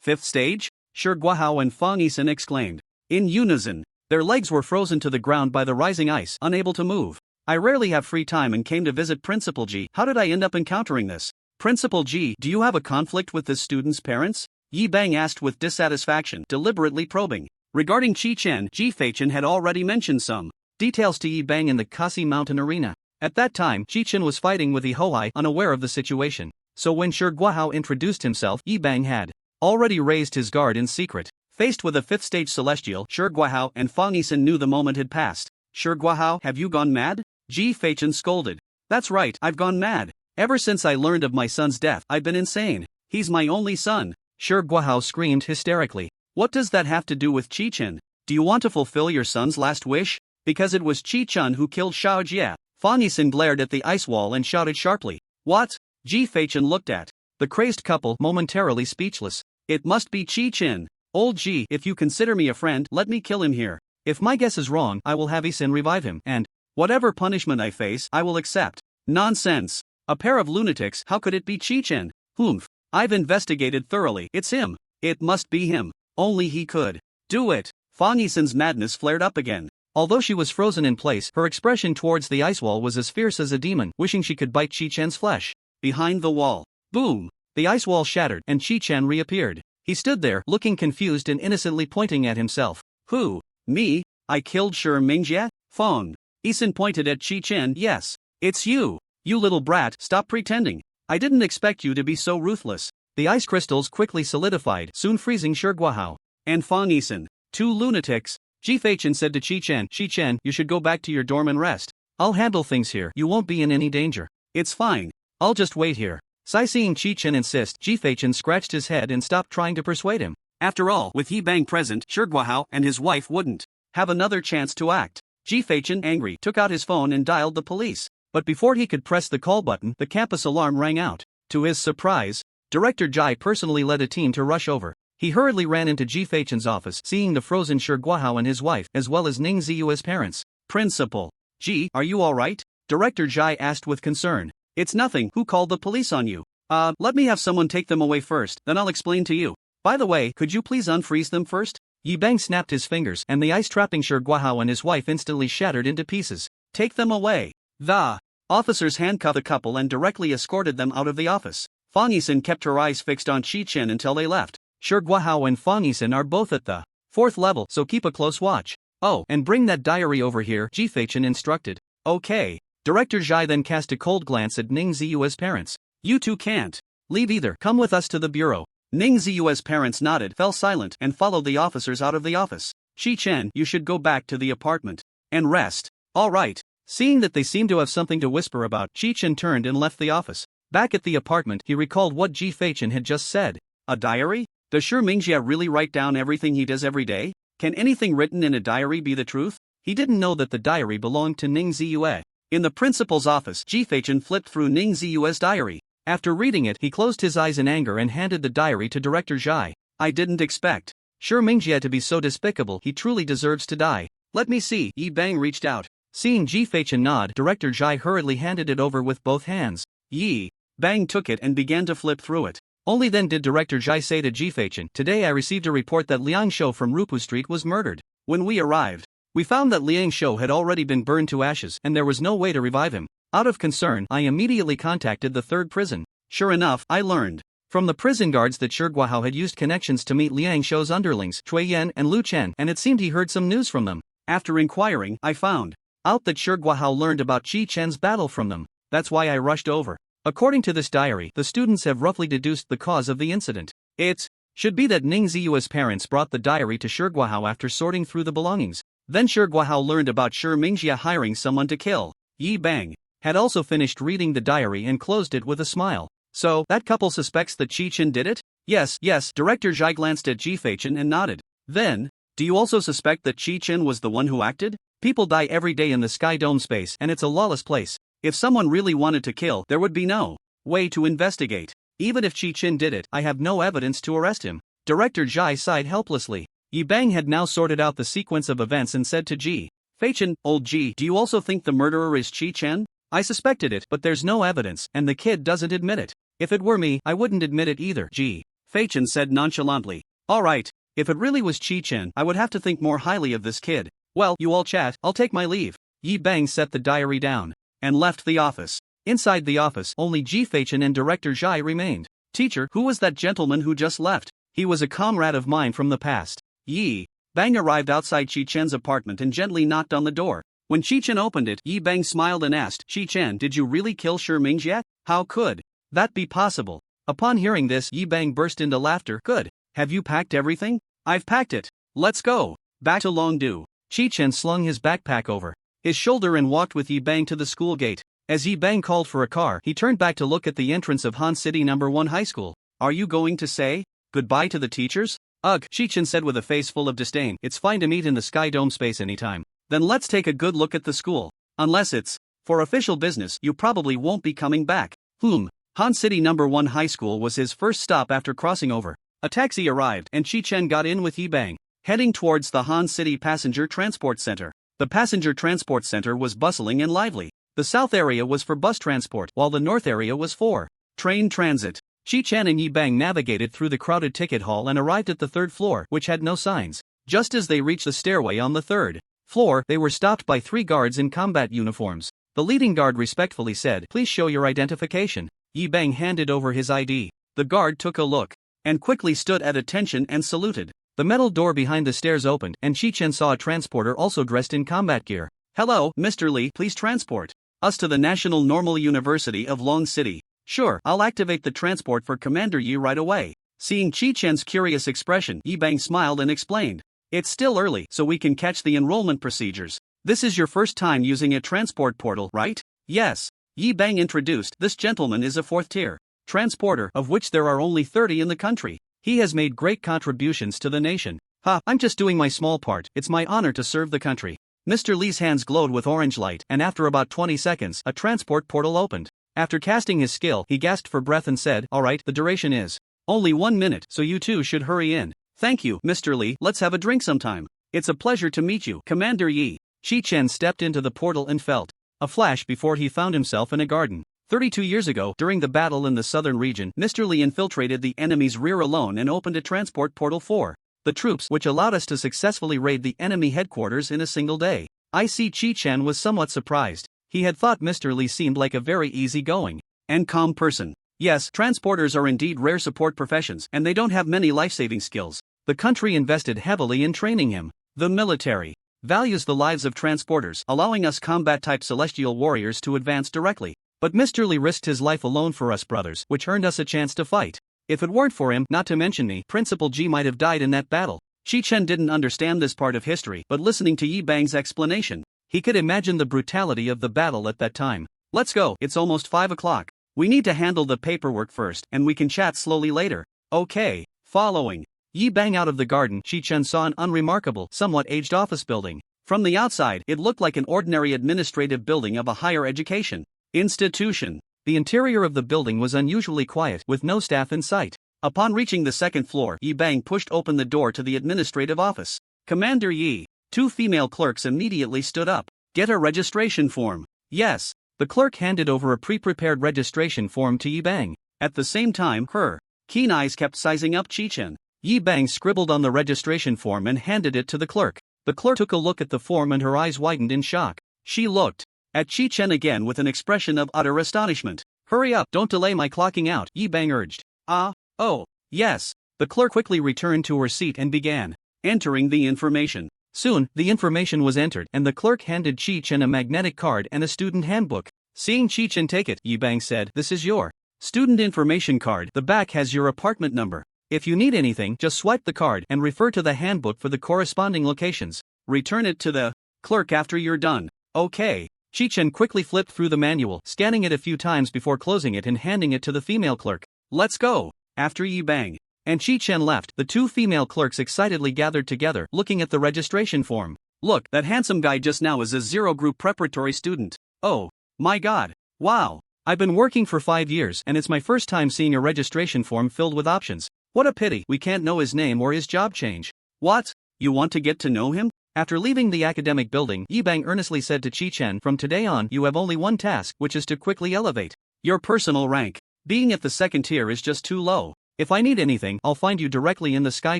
Fifth stage? Guahao and Fang Yisen exclaimed. In unison, their legs were frozen to the ground by the rising ice, unable to move. I rarely have free time and came to visit Principal Ji. How did I end up encountering this? Principal Ji, do you have a conflict with this student's parents? Yi Bang asked with dissatisfaction, deliberately probing. Regarding Chi-Chen, Chi-Chen had already mentioned some details to Yi Bang in the Kasi Mountain Arena. At that time, Chi-Chen was fighting with Huhou, unaware of the situation. So when Guahao introduced himself, Yi Bang had already raised his guard in secret. Faced with a 5th stage celestial, Guahao and Fang Yisen knew the moment had passed. Guahao, have you gone mad? Chi-Chen scolded. That's right, I've gone mad. Ever since I learned of my son's death, I've been insane. He's my only son. Guahao screamed hysterically. What does that have to do with Chi-Chen? Do you want to fulfill your son's last wish? Because it was Chi-Chen who killed Xiao Jie. Fang Yisen glared at the ice wall and shouted sharply. What? Chi-Chen looked at the crazed couple, momentarily speechless. It must be Chi-Chen. Old Ji, if you consider me a friend, let me kill him here. If my guess is wrong, I will have Yisen revive him, and whatever punishment I face, I will accept. Nonsense. A pair of lunatics, how could it be Chi-Chen? Humph. I've investigated thoroughly, it's him. It must be him. Only he could do it. Fang Yisen's madness flared up again. Although she was frozen in place, her expression towards the ice wall was as fierce as a demon, wishing she could bite Chi-Chen's flesh. Behind the wall. Boom! The ice wall shattered, and Chi-Chen reappeared. He stood there, looking confused and innocently pointing at himself. Who? Me? I killed Mingjie? Fang Yisen pointed at Chi-Chen. Yes. It's you. You little brat, stop pretending. I didn't expect you to be so ruthless. The ice crystals quickly solidified, soon freezing Guahao and Fang Yisen. Two lunatics. Chi-Chen said to Chi-Chen, Chi-Chen, you should go back to your dorm and rest. I'll handle things here, you won't be in any danger. It's fine. I'll just wait here. Seeing Chi-Chen insist, Chi-Chen scratched his head and stopped trying to persuade him. After all, with Yi Bang present, Guahao and his wife wouldn't have another chance to act. Chi-Chen, angry, took out his phone and dialed the police. But before he could press the call button, the campus alarm rang out. To his surprise, Director Jai personally led a team to rush over. He hurriedly ran into Chi-Chen's office, seeing the frozen Guahao and his wife, as well as Ning Ziyue's parents. Principal Ji, are you alright? Director Jai asked with concern. It's nothing, who called the police on you? Let me have someone take them away first, then I'll explain to you. By the way, could you please unfreeze them first? Yi Bang snapped his fingers, and the ice-trapping Guahao and his wife instantly shattered into pieces. Take them away. The officers handcuffed the couple and directly escorted them out of the office. Fang Yisen kept her eyes fixed on Chi-Chen until they left. Guahao and Fang Yisen are both at the 4th level, so keep a close watch. Oh, and bring that diary over here, Chi-Chen instructed. Okay. Director Jai then cast a cold glance at Ning Ziyue's parents. You two can't leave either, come with us to the bureau. Ning Ziyue's parents nodded, fell silent, and followed the officers out of the office. Chi-Chen, you should go back to the apartment and rest. All right. Seeing that they seemed to have something to whisper about, Chi-Chen turned and left the office. Back at the apartment, he recalled what Chi-Chen had just said. A diary? Does Mingjie really write down everything he does every day? Can anything written in a diary be the truth? He didn't know that the diary belonged to Ning Ziyue. In the principal's office, Chi-Chen flipped through Ning Ziyue's diary. After reading it, he closed his eyes in anger and handed the diary to Director Jai. I didn't expect Mingjie to be so despicable, he truly deserves to die. Let me see. Yi Bang reached out. Seeing Chi-Chen nod, Director Jai hurriedly handed it over with both hands. Yi Bang took it and began to flip through it. Only then did Director Jai say to Chi-Chen, today I received a report that Liang Shou from Rupu Street was murdered. When we arrived, we found that Liang Shou had already been burned to ashes and there was no way to revive him. Out of concern, I immediately contacted the 3rd prison. Sure enough, I learned From the prison guards that Guahao had used connections to meet Liang Shou's underlings, Cui Yan and Lu Chen, and it seemed he heard some news from them. After inquiring, I found out that Guahao learned about Chi-Chen's battle from them. That's why I rushed over. According to this diary, the students have roughly deduced the cause of the incident. It should be that Ning Ziyua's parents brought the diary to Guahao after sorting through the belongings. Then Guahao learned about Mingjia hiring someone to kill Yi Bang. Had also finished reading the diary and closed it with a smile. So, that couple suspects that Chi-Chen did it? Yes. Director Zhai glanced at Chi-Chen and nodded. Then, do you also suspect that Chi-Chen was the one who acted? People die every day in the Sky Dome space and it's a lawless place. If someone really wanted to kill, there would be no way to investigate. Even if Chi-Chen did it, I have no evidence to arrest him. Director Zhai sighed helplessly. Yi Bang had now sorted out the sequence of events and said to Ji Fei-chen, old Ji, do you also think the murderer is Chi-Chen? I suspected it, but there's no evidence, and the kid doesn't admit it. If it were me, I wouldn't admit it either, Ji Fei-chen said nonchalantly. Alright, if it really was Chi-Chen, I would have to think more highly of this kid. Well, you all chat, I'll take my leave. Yi Bang set the diary down and left the office. Inside the office, only Ji Fei-chen and Director Zhai remained. Teacher, who was that gentleman who just left? He was a comrade of mine from the past. Yi Bang arrived outside Chi-Chen's apartment and gently knocked on the door. When Chi-Chen opened it, Yi Bang smiled and asked, Chi-Chen, did you really kill Mingjia? How could that be possible? Upon hearing this, Yi Bang burst into laughter. Good. Have you packed everything? I've packed it. Let's go back to Longdu. Chi-Chen slung his backpack over his shoulder and walked with Yi Bang to the school gate. As Yi Bang called for a car, he turned back to look at the entrance of Han City No. 1 High School. Are you going to say goodbye to the teachers? Ugh, Chi-Chen said with a face full of disdain. It's fine to meet in the Sky Dome space anytime. Then let's take a good look at the school. Unless it's for official business, you probably won't be coming back. Han City No. 1 High School was his first stop after crossing over. A taxi arrived and Chi-Chen got in with Yi Bang, heading towards the Han City Passenger Transport Center. The Passenger Transport Center was bustling and lively. The south area was for bus transport, while the north area was for train transit. Chi-Chen and Yi Bang navigated through the crowded ticket hall and arrived at the third floor, which had no signs. Just as they reached the stairway on the third floor, they were stopped by 3 guards in combat uniforms. The leading guard respectfully said, "Please show your identification." Yi Bang handed over his ID. The guard took a look and quickly stood at attention and saluted. The metal door behind the stairs opened, and Chi-Chen saw a transporter also dressed in combat gear. Hello, Mr. Lee, please transport us to the National Normal University of Long City. Sure, I'll activate the transport for Commander Yi right away. Seeing Chi-Chen's curious expression, Yi Bang smiled and explained. It's still early, so we can catch the enrollment procedures. This is your first time using a transport portal, right? Yes. Yi Bang introduced. This gentleman is a 4th-tier transporter, of which there are only 30 in the country. He has made great contributions to the nation. I'm just doing my small part. It's my honor to serve the country. Mr. Lee's hands glowed with orange light, and after about 20 seconds, a transport portal opened. After casting his skill, he gasped for breath and said, "Alright, the duration is only 1 minute, so you two should hurry in." Thank you, Mr. Lee. Let's have a drink sometime. It's a pleasure to meet you, Commander Yi. Chi-Chen stepped into the portal and felt a flash before he found himself in a garden. 32 years ago, during the battle in the southern region, Mr. Lee infiltrated the enemy's rear alone and opened a transport portal for the troops, which allowed us to successfully raid the enemy headquarters in a single day. I see Chi-Chen was somewhat surprised. He had thought Mr. Lee seemed like a very easygoing and calm person. Yes, transporters are indeed rare support professions, and they don't have many life-saving skills. The country invested heavily in training him. The military values the lives of transporters, allowing us combat-type celestial warriors to advance directly. But Mr. Lee risked his life alone for us brothers, which earned us a chance to fight. If it weren't for him, not to mention me, Principal G might have died in that battle. Chi-Chen didn't understand this part of history, but listening to Yi Bang's explanation, he could imagine the brutality of the battle at that time. Let's go, it's almost 5 o'clock. We need to handle the paperwork first, and we can chat slowly later. Okay, following Yi Bang out of the garden, Chi-Chen saw an unremarkable, somewhat aged office building. From the outside, it looked like an ordinary administrative building of a higher education institution. The interior of the building was unusually quiet, with no staff in sight. Upon reaching the second floor, Yi Bang pushed open the door to the administrative office. Commander Yi. 2 female clerks immediately stood up. Get a registration form. Yes. The clerk handed over a pre-prepared registration form to Yi Bang. At the same time, her keen eyes kept sizing up Chi-Chen. Yi Bang scribbled on the registration form and handed it to the clerk. The clerk took a look at the form and her eyes widened in shock. She looked at Chi-Chen again with an expression of utter astonishment. Hurry up, don't delay my clocking out, Yi Bang urged. Oh, yes. The clerk quickly returned to her seat and began entering the information. Soon, the information was entered and the clerk handed Chi-Chen a magnetic card and a student handbook. Seeing Chi-Chen take it, Yibang said, "This is your student information card. The back has your apartment number. If you need anything, just swipe the card and refer to the handbook for the corresponding locations. Return it to the clerk after you're done." Okay. Chi-Chen quickly flipped through the manual, scanning it a few times before closing it and handing it to the female clerk. "Let's go." After Yibang and Chi-Chen left, the two female clerks excitedly gathered together, looking at the registration form. "Look, that handsome guy just now is a Zero Group preparatory student. Oh, my god. Wow. I've been working for 5 years and it's my first time seeing a registration form filled with options. What a pity we can't know his name or his job change." "What? You want to get to know him?" After leaving the academic building, Yibang earnestly said to Chi-Chen, "From today on, you have only one task, which is to quickly elevate your personal rank. Being at the second tier is just too low. If I need anything, I'll find you directly in the Sky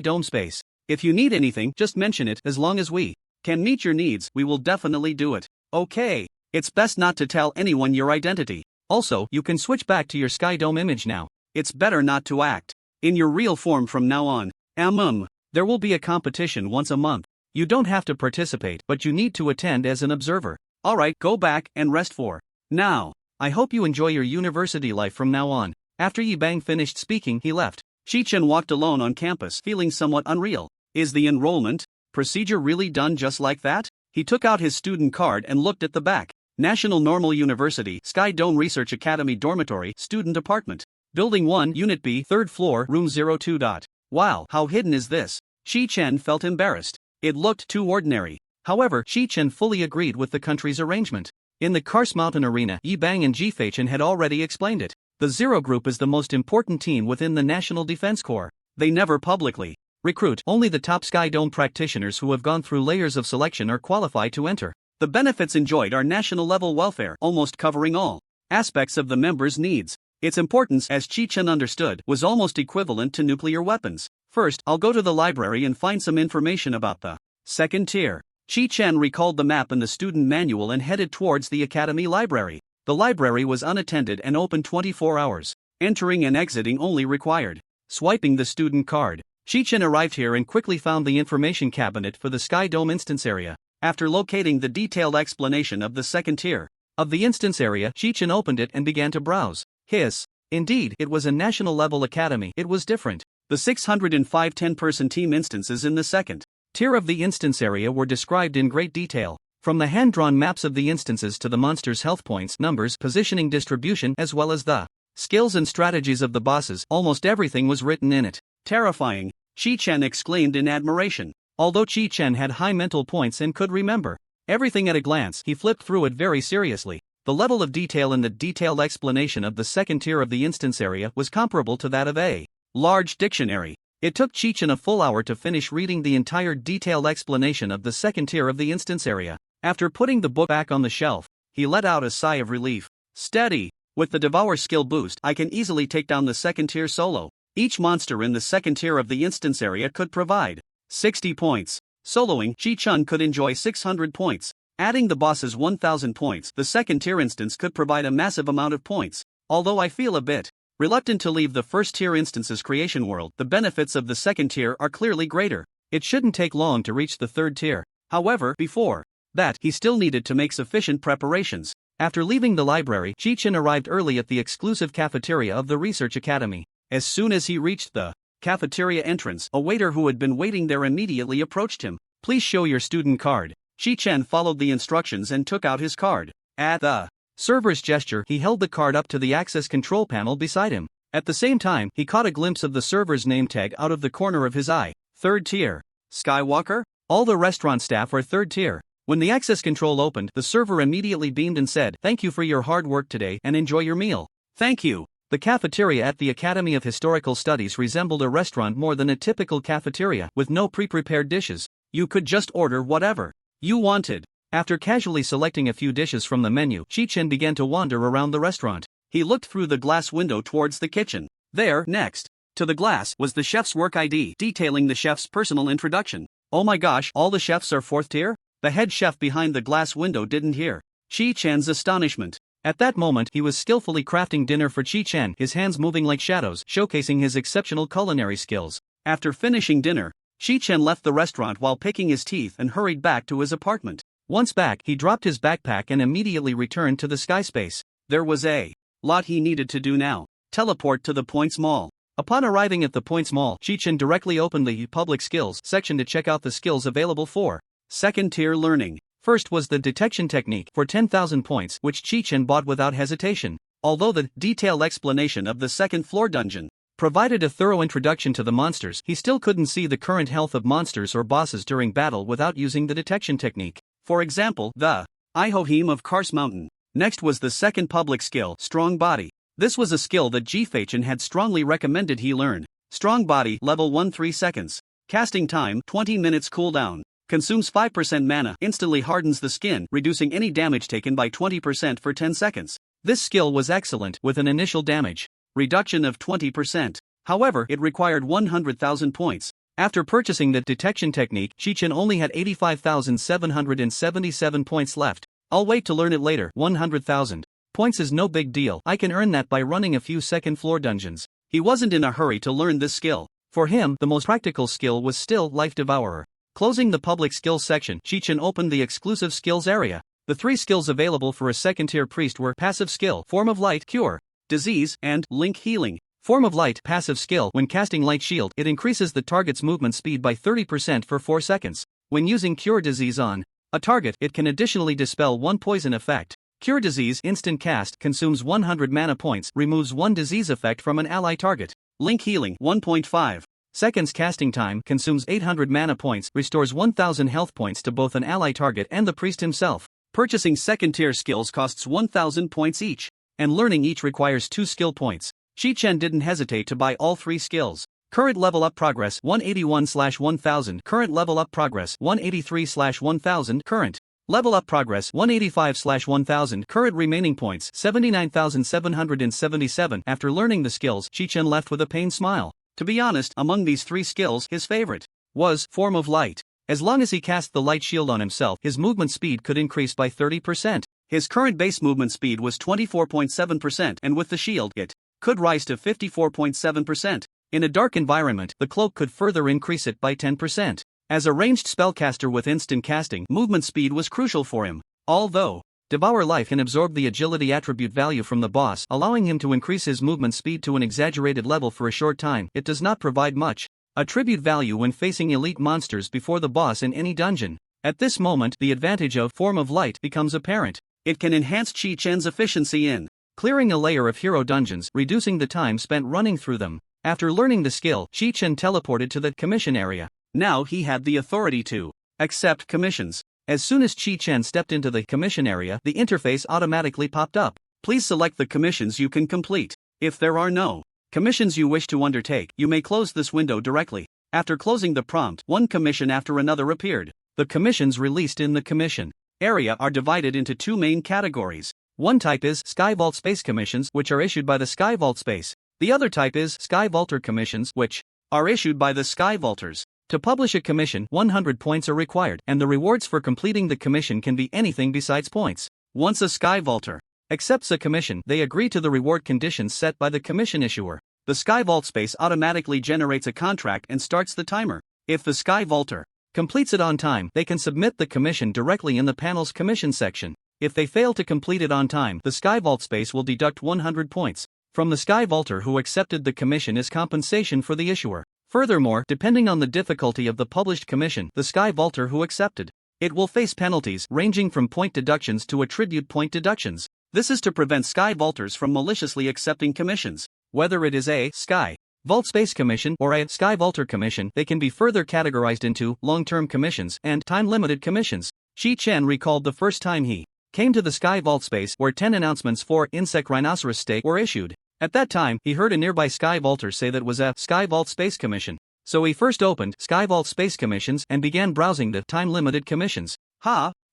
Dome space. If you need anything, just mention it. As long as we can meet your needs, we will definitely do it." "Okay. It's best not to tell anyone your identity. Also, you can switch back to your Sky Dome image now. It's better not to act in your real form from now on." There will be a competition once a month. You don't have to participate, but you need to attend as an observer. Alright, go back and rest for now. I hope you enjoy your university life from now on." After Yibang finished speaking, he left. Chi-Chen walked alone on campus, feeling somewhat unreal. Is the enrollment procedure really done just like that? He took out his student card and looked at the back. National Normal University, Sky Dome Research Academy Dormitory, Student Apartment. Building 1, Unit B, 3rd floor, Room 02. Wow, how hidden is this? Chi-Chen felt embarrassed. It looked too ordinary. However, Chi-Chen fully agreed with the country's arrangement. In the Kars Mountain Arena, Yibang and Ji-Fei-Chen had already explained it. The Zero Group is the most important team within the National Defense Corps. They never publicly recruit. Only the top Sky Dome practitioners who have gone through layers of selection are qualified to enter. The benefits enjoyed are national-level welfare, almost covering all aspects of the members' needs. Its importance, as Chi-Chen understood, was almost equivalent to nuclear weapons. First, I'll go to the library and find some information about the second tier. Chi-Chen recalled the map and the student manual and headed towards the academy library. The library was unattended and open 24 hours. Entering and exiting only required swiping the student card. Chi-Chen arrived here and quickly found the information cabinet for the Sky Dome instance area. After locating the detailed explanation of the second tier of the instance area, Chi-Chen opened it and began to browse. Indeed, it was a national-level academy. It was different. The 605 10-person team instances in the second tier of the instance area were described in great detail. From the hand-drawn maps of the instances to the monsters' health points, numbers, positioning distribution, as well as the skills and strategies of the bosses, almost everything was written in it. "Terrifying," Chi-Chen exclaimed in admiration. Although Chi-Chen had high mental points and could remember everything at a glance, he flipped through it very seriously. The level of detail in the detailed explanation of the second tier of the instance area was comparable to that of a large dictionary. It took Chi-Chen a full hour to finish reading the entire detailed explanation of the second tier of the instance area. After putting the book back on the shelf, he let out a sigh of relief. "Steady. With the Devour skill boost, I can easily take down the second tier solo. Each monster in the second tier of the instance area could provide 60 points. Soloing, Chi-Chen could enjoy 600 points. Adding the boss's 1000 points, the second tier instance could provide a massive amount of points. Although I feel a bit reluctant to leave the first tier instance's creation world, the benefits of the second tier are clearly greater. It shouldn't take long to reach the third tier." However, before that, he still needed to make sufficient preparations. After leaving the library, Chi-Chen arrived early at the exclusive cafeteria of the Research Academy. As soon as he reached the cafeteria entrance, a waiter who had been waiting there immediately approached him. "Please show your student card." Chi-Chen followed the instructions and took out his card. At the server's gesture, he held the card up to the access control panel beside him. At the same time, he caught a glimpse of the server's name tag out of the corner of his eye. "Third tier. Skywalker?" "All the restaurant staff are third tier." When the access control opened, the server immediately beamed and said, "Thank you for your hard work today and enjoy your meal." "Thank you." The cafeteria at the Academy of Historical Studies resembled a restaurant more than a typical cafeteria, with no pre-prepared dishes. You could just order whatever you wanted. After casually selecting a few dishes from the menu, Chi-Chen began to wander around the restaurant. He looked through the glass window towards the kitchen. There, next to the glass, was the chef's work ID, detailing the chef's personal introduction. "Oh my gosh, all the chefs are fourth tier?" The head chef behind the glass window didn't hear Chi-Chen's astonishment. At that moment he was skillfully crafting dinner for Chi-Chen, his hands moving like shadows, showcasing his exceptional culinary skills. After finishing dinner, Chi-Chen left the restaurant while picking his teeth and hurried back to his apartment. Once back, he dropped his backpack and immediately returned to the sky space. There was a lot he needed to do now. Teleport to the Points Mall. Upon arriving at the Points Mall, Chi-Chen directly opened the Public Skills section to check out the skills available for second-tier learning. First was the detection technique for 10,000 points, which Chi-Chen bought without hesitation. Although the detailed explanation of the second-floor dungeon provided a thorough introduction to the monsters, he still couldn't see the current health of monsters or bosses during battle without using the detection technique. For example, the Ihohim of Kars Mountain. Next was the second public skill, Strong Body. This was a skill that Chi-Chen had strongly recommended he learn. Strong Body, level 1 3 seconds. Casting time, 20 minutes cooldown. Consumes 5% mana, instantly hardens the skin, reducing any damage taken by 20% for 10 seconds. This skill was excellent, with an initial damage reduction of 20%. However, it required 100,000 points. After purchasing the detection technique, Chi-Chen only had 85,777 points left. I'll wait to learn it later. 100,000 points is no big deal. I can earn that by running a few second-floor dungeons. He wasn't in a hurry to learn this skill. For him, the most practical skill was still Life Devourer. Closing the public skills section, Chi-Chen opened the exclusive skills area. The 3 skills available for a second-tier priest were Passive Skill, Form of Light, Cure Disease, and Link Healing. Form of Light, passive skill. When casting Light Shield, it increases the target's movement speed by 30% for 4 seconds. When using Cure Disease on a target, it can additionally dispel 1 poison effect. Cure Disease, instant cast, consumes 100 mana points, removes 1 disease effect from an ally target. Link Healing, 1.5 seconds casting time, consumes 800 mana points, restores 1000 health points to both an ally target and the priest himself. Purchasing second-tier skills costs 1000 points each, and learning each requires 2 skill points. Chi-Chen didn't hesitate to buy all 3 skills. Current level up progress 181/1000. Current level up progress 183/1000. Current level up progress 185/1000. Current remaining points 79,777. After learning the skills, Chi-Chen left with a pained smile. To be honest, among these 3 skills, his favorite was Form of Light. As long as he cast the Light Shield on himself, his movement speed could increase by 30%. His current base movement speed was 24.7%, and with the shield, it could rise to 54.7%. In a dark environment, the cloak could further increase it by 10%. As a ranged spellcaster with instant casting, movement speed was crucial for him. Although Devour Life can absorb the agility attribute value from the boss, allowing him to increase his movement speed to an exaggerated level for a short time, it does not provide much attribute value when facing elite monsters before the boss in any dungeon. At this moment, the advantage of Form of Light becomes apparent. It can enhance Chi-Chen's efficiency in clearing a layer of hero dungeons, reducing the time spent running through them. After learning the skill, Chi-Chen teleported to the commission area. Now he had the authority to accept commissions. As soon as Chi-Chen stepped into the commission area, the interface automatically popped up. Please select the commissions you can complete. If there are no commissions you wish to undertake, you may close this window directly. After closing the prompt, one commission after another appeared. The commissions released in the commission area are divided into 2 main categories. One type is Sky Vault Space commissions, which are issued by the Sky Vault Space. The other type is Sky Vaulter commissions, which are issued by the Sky Vaulters. To publish a commission, 100 points are required, and the rewards for completing the commission can be anything besides points. Once a Sky Vaulter accepts a commission, they agree to the reward conditions set by the commission issuer. The Sky Vault Space automatically generates a contract and starts the timer. If the Sky Vaulter completes it on time, they can submit the commission directly in the panel's commission section. If they fail to complete it on time, the Sky Vault Space will deduct 100 points from the Sky Vaulter who accepted the commission as compensation for the issuer. Furthermore, depending on the difficulty of the published commission, the Sky Vaulter who accepted it will face penalties ranging from point deductions to attribute point deductions. This is to prevent Sky Vaulters from maliciously accepting commissions. Whether it is a Sky Vault Space commission or a Sky Vaulter commission, they can be further categorized into long-term commissions and time-limited commissions. Chi-Chen recalled the first time he came to the Sky Vault Space where 10 announcements for Insect Rhinoceros Steak were issued. At that time, he heard a nearby Sky Vaulter say that was a Sky Vault Space commission. So he first opened Sky Vault Space commissions and began browsing the time-limited commissions.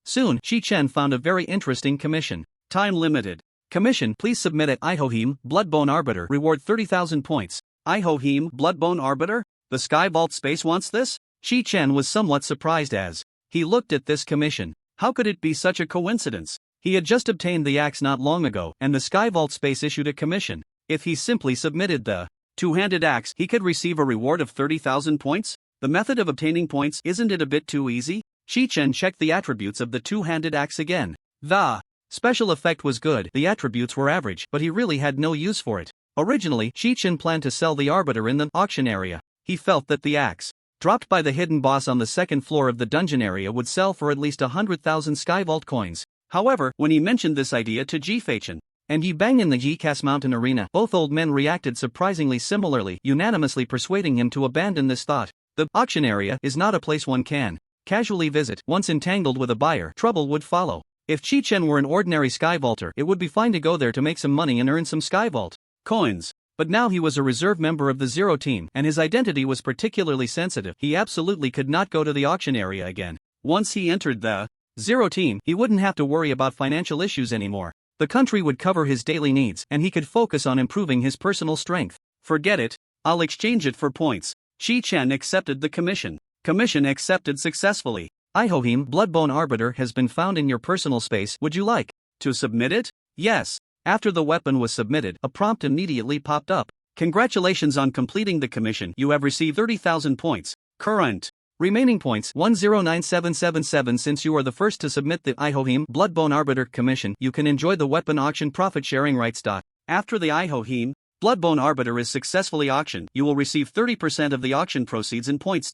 Soon, Chi-Chen found a very interesting commission. Time-limited commission. Please submit at Ihohim, Bloodbone Arbiter. Reward 30,000 points. Ihohim, Bloodbone Arbiter? The Sky Vault Space wants this? Chi-Chen was somewhat surprised as he looked at this commission. How could it be such a coincidence? He had just obtained the axe not long ago, and the Sky Vault space issued a commission. If he simply submitted the two-handed axe, he could receive a reward of 30,000 points? The method of obtaining points, isn't it a bit too easy? Chi-Chen checked the attributes of the two-handed axe again. The special effect was good, the attributes were average, but he really had no use for it. Originally, Chi-Chen planned to sell the Arbiter in the auction area. He felt that the axe, dropped by the hidden boss on the second floor of the dungeon area, would sell for at least 100,000 Sky Vault coins. However, when he mentioned this idea to Chi-Chen and Yi Bang in the Yikas Mountain Arena, both old men reacted surprisingly similarly, unanimously persuading him to abandon this thought. The auction area is not a place one can casually visit. Once entangled with a buyer, trouble would follow. If Chi-Chen were an ordinary Sky Vaulter, it would be fine to go there to make some money and earn some Sky Vault coins. But now he was a reserve member of the Zero Team, and his identity was particularly sensitive. He absolutely could not go to the auction area again. Once he entered the Zero Team, he wouldn't have to worry about financial issues anymore. The country would cover his daily needs, and he could focus on improving his personal strength. Forget it, I'll exchange it for points. Chi-Chen accepted the commission. Commission accepted successfully. Ihohim Bloodbone Arbiter has been found in your personal space. Would you like to submit it? Yes. After the weapon was submitted, a prompt immediately popped up. Congratulations on completing the commission. You have received 30,000 points. Current remaining points 109777. Since you are the first to submit the Ihohim Bloodbone Arbiter commission, you can enjoy the weapon auction profit sharing rights. After the Ihohim Bloodbone Arbiter is successfully auctioned, you will receive 30% of the auction proceeds in points.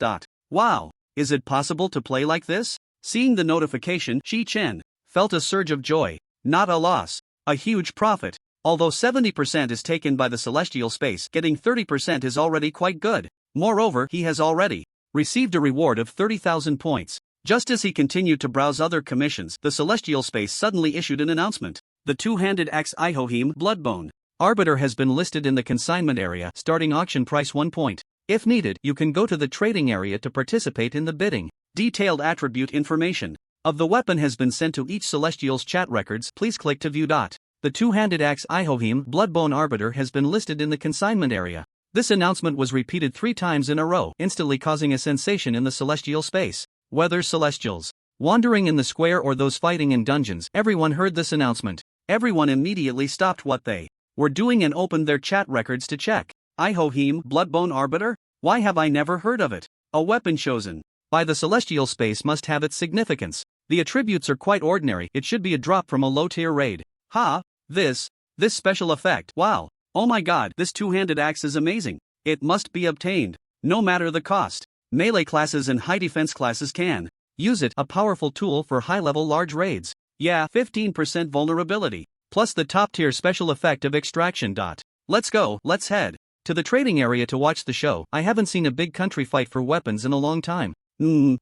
Wow! Is it possible to play like this? Seeing the notification, Chi-Chen felt a surge of joy. Not a loss, a huge profit. Although 70% is taken by the celestial space, getting 30% is already quite good. Moreover, he has already received a reward of 30,000 points. Just as he continued to browse other commissions, the celestial space suddenly issued an announcement. The two-handed axe Ihohim Bloodbone Arbiter has been listed in the consignment area, starting auction price 1 point. If needed, you can go to the trading area to participate in the bidding. Detailed attribute information of the weapon has been sent to each Celestial's chat records. Please click to view. The two-handed axe Ihohim Bloodbone Arbiter has been listed in the consignment area. This announcement was repeated 3 times in a row, instantly causing a sensation in the celestial space. Whether Celestials wandering in the square or those fighting in dungeons, everyone heard this announcement. Everyone immediately stopped what they were doing and opened their chat records to check. Ihohim Bloodbone Arbiter? Why have I never heard of it? A weapon chosen by the celestial space must have its significance. The attributes are quite ordinary. It should be a drop from a low-tier raid. Ha! This special effect. Wow! Oh my god, this two-handed axe is amazing. It must be obtained, no matter the cost. Melee classes and high defense classes can use it, a powerful tool for high-level large raids. Yeah, 15% vulnerability, plus the top-tier special effect of extraction. Let's go, let's head to the trading area to watch the show. I haven't seen a big country fight for weapons in a long time.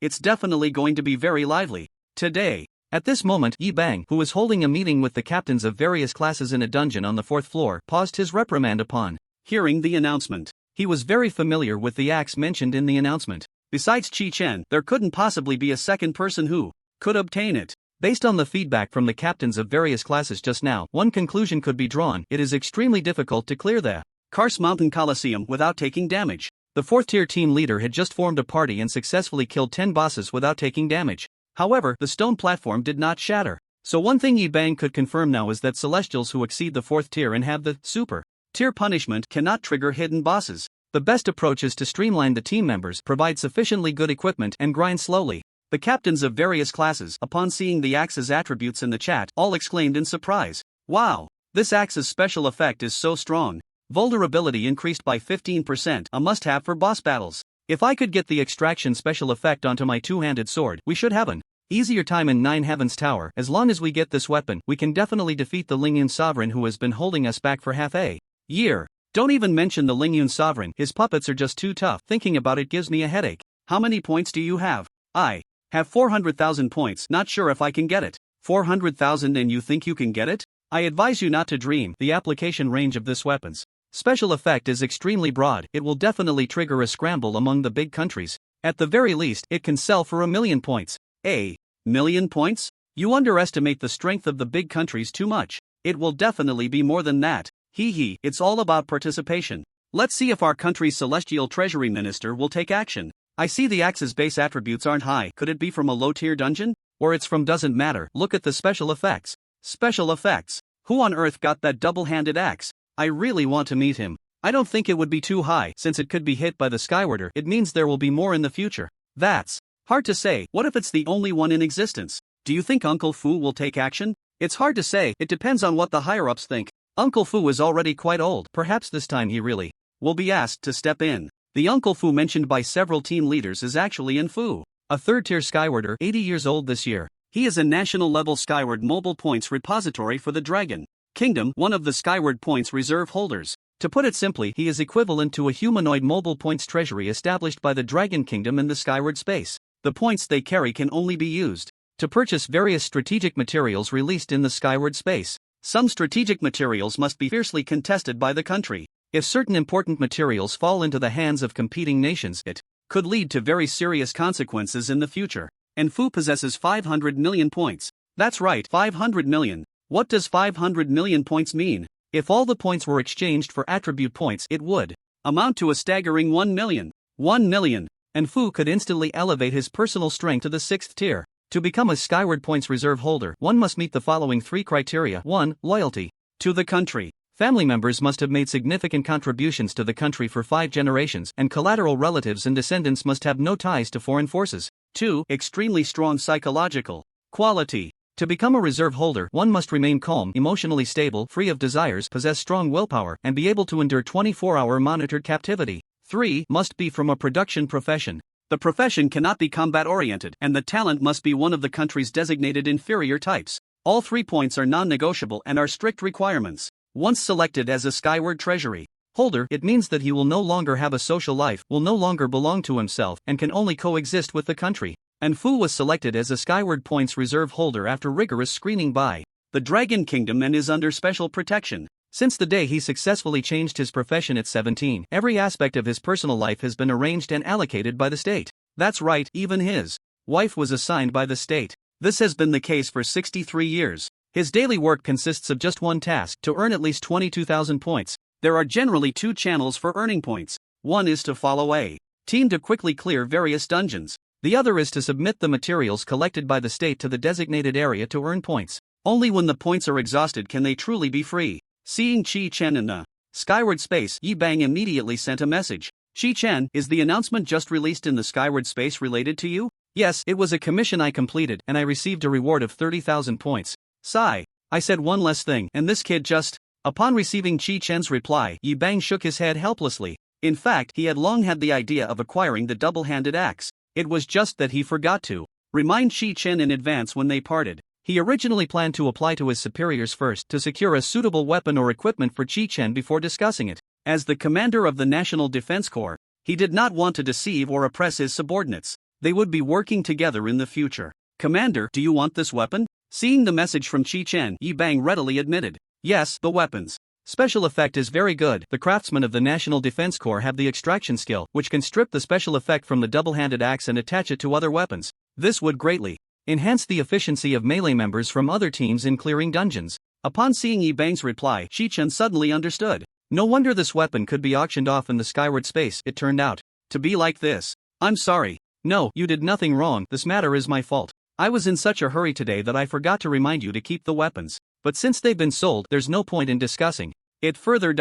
It's definitely going to be very lively today. At this moment, Yi Bang, who was holding a meeting with the captains of various classes in a dungeon on the 4th floor, paused his reprimand upon hearing the announcement. He was very familiar with the axe mentioned in the announcement. Besides Chi-Chen, there couldn't possibly be a second person who could obtain it. Based on the feedback from the captains of various classes just now, one conclusion could be drawn: it is extremely difficult to clear the Kars Mountain Coliseum without taking damage. The 4th tier team leader had just formed a party and successfully killed 10 bosses without taking damage. However, the stone platform did not shatter. So one thing Yi Bang could confirm now is that Celestials who exceed the 4th tier and have the super tier punishment cannot trigger hidden bosses. The best approach is to streamline the team members, provide sufficiently good equipment, and grind slowly. The captains of various classes, upon seeing the axe's attributes in the chat, all exclaimed in surprise. Wow! This axe's special effect is so strong. Vulnerability increased by 15%, a must-have for boss battles. If I could get the extraction special effect onto my two-handed sword, we should have an easier time in 9 Heavens Tower. As long as we get this weapon, we can definitely defeat the Lingyun Sovereign who has been holding us back for half a year. Don't even mention the Lingyun Sovereign, his puppets are just too tough. Thinking about it gives me a headache. How many points do you have? I have 400,000 points, not sure if I can get it. 400,000 and you think you can get it? I advise you not to dream. The application range of this weapon's special effect is extremely broad. It will definitely trigger a scramble among the big countries. At the very least, it can sell for 1,000,000 points. A million points? You underestimate the strength of the big countries too much. It will definitely be more than that. It's all about participation. Let's see if our country's celestial treasury minister will take action. I see the axe's base attributes aren't high. Could it be from a low-tier dungeon? Or it's from doesn't matter. Look at the special effects. Special effects. Who on earth got that double-handed axe? I really want to meet him. I don't think it would be too high since it could be hit by the Skywarder. It means there will be more in the future. That's hard to say. What if it's the only one in existence? Do you think Uncle Fu will take action? It's hard to say. It depends on what the higher-ups think. Uncle Fu is already quite old. Perhaps this time he really will be asked to step in. The Uncle Fu mentioned by several team leaders is actually In Fu, a third-tier Skywarder, 80 years old this year. He is a national-level Skyward mobile points repository for the Dragon Kingdom, one of the Skyward points reserve holders. To put it simply, he is equivalent to a humanoid mobile points treasury established by the Dragon Kingdom in the Skyward space. The points they carry can only be used to purchase various strategic materials released in the Skyward space. Some strategic materials must be fiercely contested by the country. If certain important materials fall into the hands of competing nations, it could lead to very serious consequences in the future. And Fu possesses 500 million points. That's right, 500 million. What does 500 million points mean? If all the points were exchanged for attribute points, it would amount to a staggering 1 million. 1 million. And Fu could instantly elevate his personal strength to the 6th tier. To become a Skyward Points reserve holder, one must meet the following 3 criteria. 1. Loyalty to the country. Family members must have made significant contributions to the country for 5 generations, and collateral relatives and descendants must have no ties to foreign forces. 2. Extremely strong psychological quality. To become a reserve holder, one must remain calm, emotionally stable, free of desires, possess strong willpower, and be able to endure 24-hour monitored captivity. 3. Must be from a production profession. The profession cannot be combat-oriented, and the talent must be one of the country's designated inferior types. All 3 points are non-negotiable and are strict requirements. Once selected as a Skyward Treasury holder, it means that he will no longer have a social life, will no longer belong to himself, and can only coexist with the country. And Fu was selected as a Skyward Points reserve holder after rigorous screening by the Dragon Kingdom and is under special protection. Since the day he successfully changed his profession at 17, every aspect of his personal life has been arranged and allocated by the state. That's right, even his wife was assigned by the state. This has been the case for 63 years. His daily work consists of just one task: to earn at least 22,000 points. There are generally 2 channels for earning points. One is to follow a team to quickly clear various dungeons. The other is to submit the materials collected by the state to the designated area to earn points. Only when the points are exhausted can they truly be free. Seeing Chi-Chen in the Skyward space, Yi Bang immediately sent a message. Chi-Chen, is the announcement just released in the Skyward space related to you? Yes, it was a commission I completed, and I received a reward of 30,000 points. Sigh. I said one less thing, and this kid just... Upon receiving Chi-Chen's reply, Yi Bang shook his head helplessly. In fact, he had long had the idea of acquiring the double-handed axe. It was just that he forgot to remind Chi-Chen in advance when they parted. He originally planned to apply to his superiors first to secure a suitable weapon or equipment for Chi-Chen before discussing it. As the commander of the National Defense Corps, he did not want to deceive or oppress his subordinates. They would be working together in the future. Commander, do you want this weapon? Seeing the message from Chi-Chen, Yi Bang readily admitted. Yes, the weapons. Special effect is very good. The craftsmen of the National Defense Corps have the extraction skill, which can strip the special effect from the double-handed axe and attach it to other weapons. This would greatly enhance the efficiency of melee members from other teams in clearing dungeons. Upon seeing Yi Bang's reply, Chi-Chen suddenly understood. No wonder this weapon could be auctioned off in the Skyward space. It turned out to be like this. I'm sorry. No, you did nothing wrong. This matter is my fault. I was in such a hurry today that I forgot to remind you to keep the weapons. But since they've been sold, there's no point in discussing it further.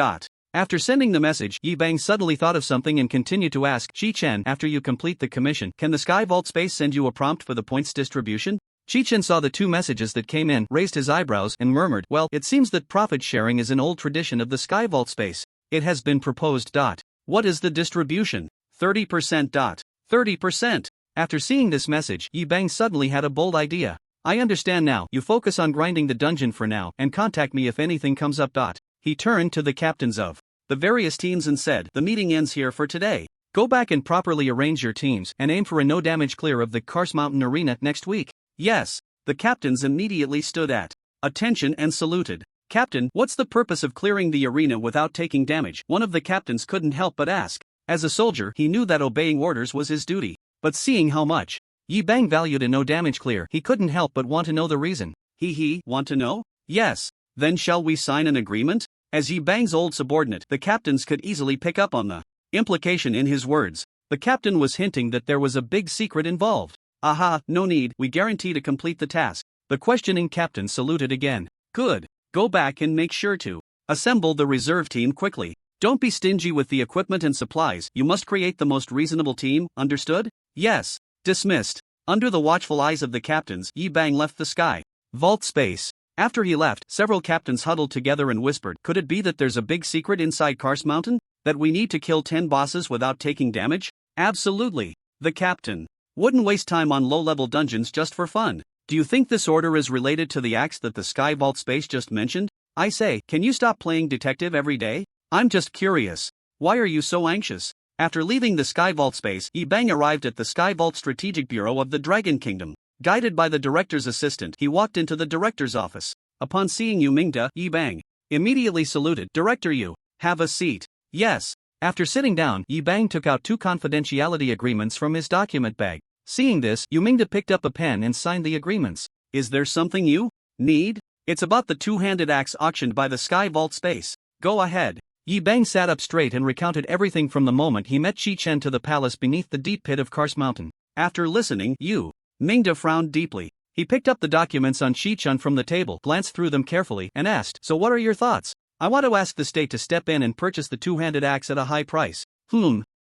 After sending the message, Yi Bang suddenly thought of something and continued to ask, Chi-Chen, after you complete the commission, can the Sky Vault space send you a prompt for the points distribution? Chi-Chen saw the 2 messages that came in, raised his eyebrows, and murmured, well, it seems that profit sharing is an old tradition of the Sky Vault space. It has been proposed. What is the distribution? 30%. 30%. After seeing this message, Yi Bang suddenly had a bold idea. I understand now. You focus on grinding the dungeon for now, and contact me if anything comes up. He turned to the captains of the various teams and said, the meeting ends here for today. Go back and properly arrange your teams, and aim for a no-damage clear of the Kars Mountain Arena next week. Yes. The captains immediately stood at attention and saluted. Captain, what's the purpose of clearing the arena without taking damage? One of the captains couldn't help but ask. As a soldier, he knew that obeying orders was his duty. But seeing how much Yi Bang valued a no-damage clear, he couldn't help but want to know the reason. Want to know? Yes. Then shall we sign an agreement? As Yi Bang's old subordinate, the captains could easily pick up on the implication in his words. The captain was hinting that there was a big secret involved. Aha, no need, we guarantee to complete the task. The questioning captain saluted again. Good. Go back and make sure to assemble the reserve team quickly. Don't be stingy with the equipment and supplies, you must create the most reasonable team, understood? Yes. Dismissed. Under the watchful eyes of the captains, Yi Bang left the sky vault space. After he left, several captains huddled together and whispered, could it be that there's a big secret inside Kars Mountain? That we need to kill 10 bosses without taking damage? Absolutely. The captain wouldn't waste time on low-level dungeons just for fun. Do you think this order is related to the axe that the Sky Vault Space just mentioned? I say, can you stop playing detective every day? I'm just curious. Why are you so anxious? After leaving the Sky Vault Space, Yi Bang arrived at the Sky Vault Strategic Bureau of the Dragon Kingdom. Guided by the director's assistant, he walked into the director's office. Upon seeing Yu Mingda, Yi Bang immediately saluted. Director Yu, have a seat. Yes. After sitting down, Yi Bang took out 2 confidentiality agreements from his document bag. Seeing this, Yu Mingda picked up a pen and signed the agreements. Is there something you need? It's about the 2-handed axe auctioned by the Sky Vault Space. Go ahead. Yi Bang sat up straight and recounted everything from the moment he met Chi-Chen to the palace beneath the deep pit of Kars Mountain. After listening, Yu Mingda frowned deeply. He picked up the documents on Chi-Chen from the table, glanced through them carefully, and asked, so what are your thoughts? I want to ask the state to step in and purchase the 2-handed axe at a high price.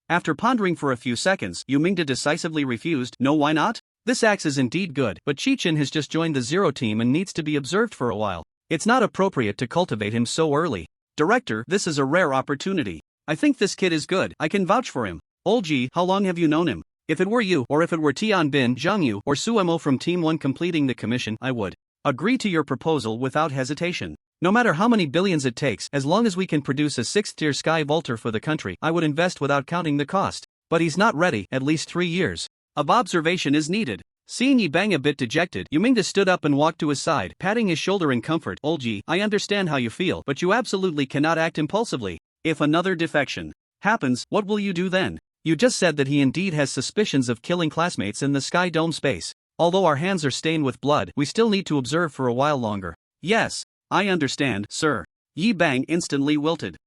After pondering for a few seconds, Yu Mingda decisively refused. No, why not? This axe is indeed good, but Chi-Chen has just joined the Zero team and needs to be observed for a while. It's not appropriate to cultivate him so early. Director, this is a rare opportunity. I think this kid is good. I can vouch for him. Olji, how long have you known him? If it were you, or if it were Tian Bin, Zhang Yu, or Suemo from Team 1 completing the commission, I would agree to your proposal without hesitation. No matter how many billions it takes, as long as we can produce a 6th-tier Sky Vaulter for the country, I would invest without counting the cost. But he's not ready, at least 3 years of observation is needed. Seeing Yi Bang a bit dejected, Yu Mingda stood up and walked to his side, patting his shoulder in comfort. Olji, I understand how you feel, but you absolutely cannot act impulsively. If another defection happens, what will you do then? You just said that he indeed has suspicions of killing classmates in the Sky Dome space. Although our hands are stained with blood, we still need to observe for a while longer. Yes, I understand, sir. Yi Bang instantly wilted.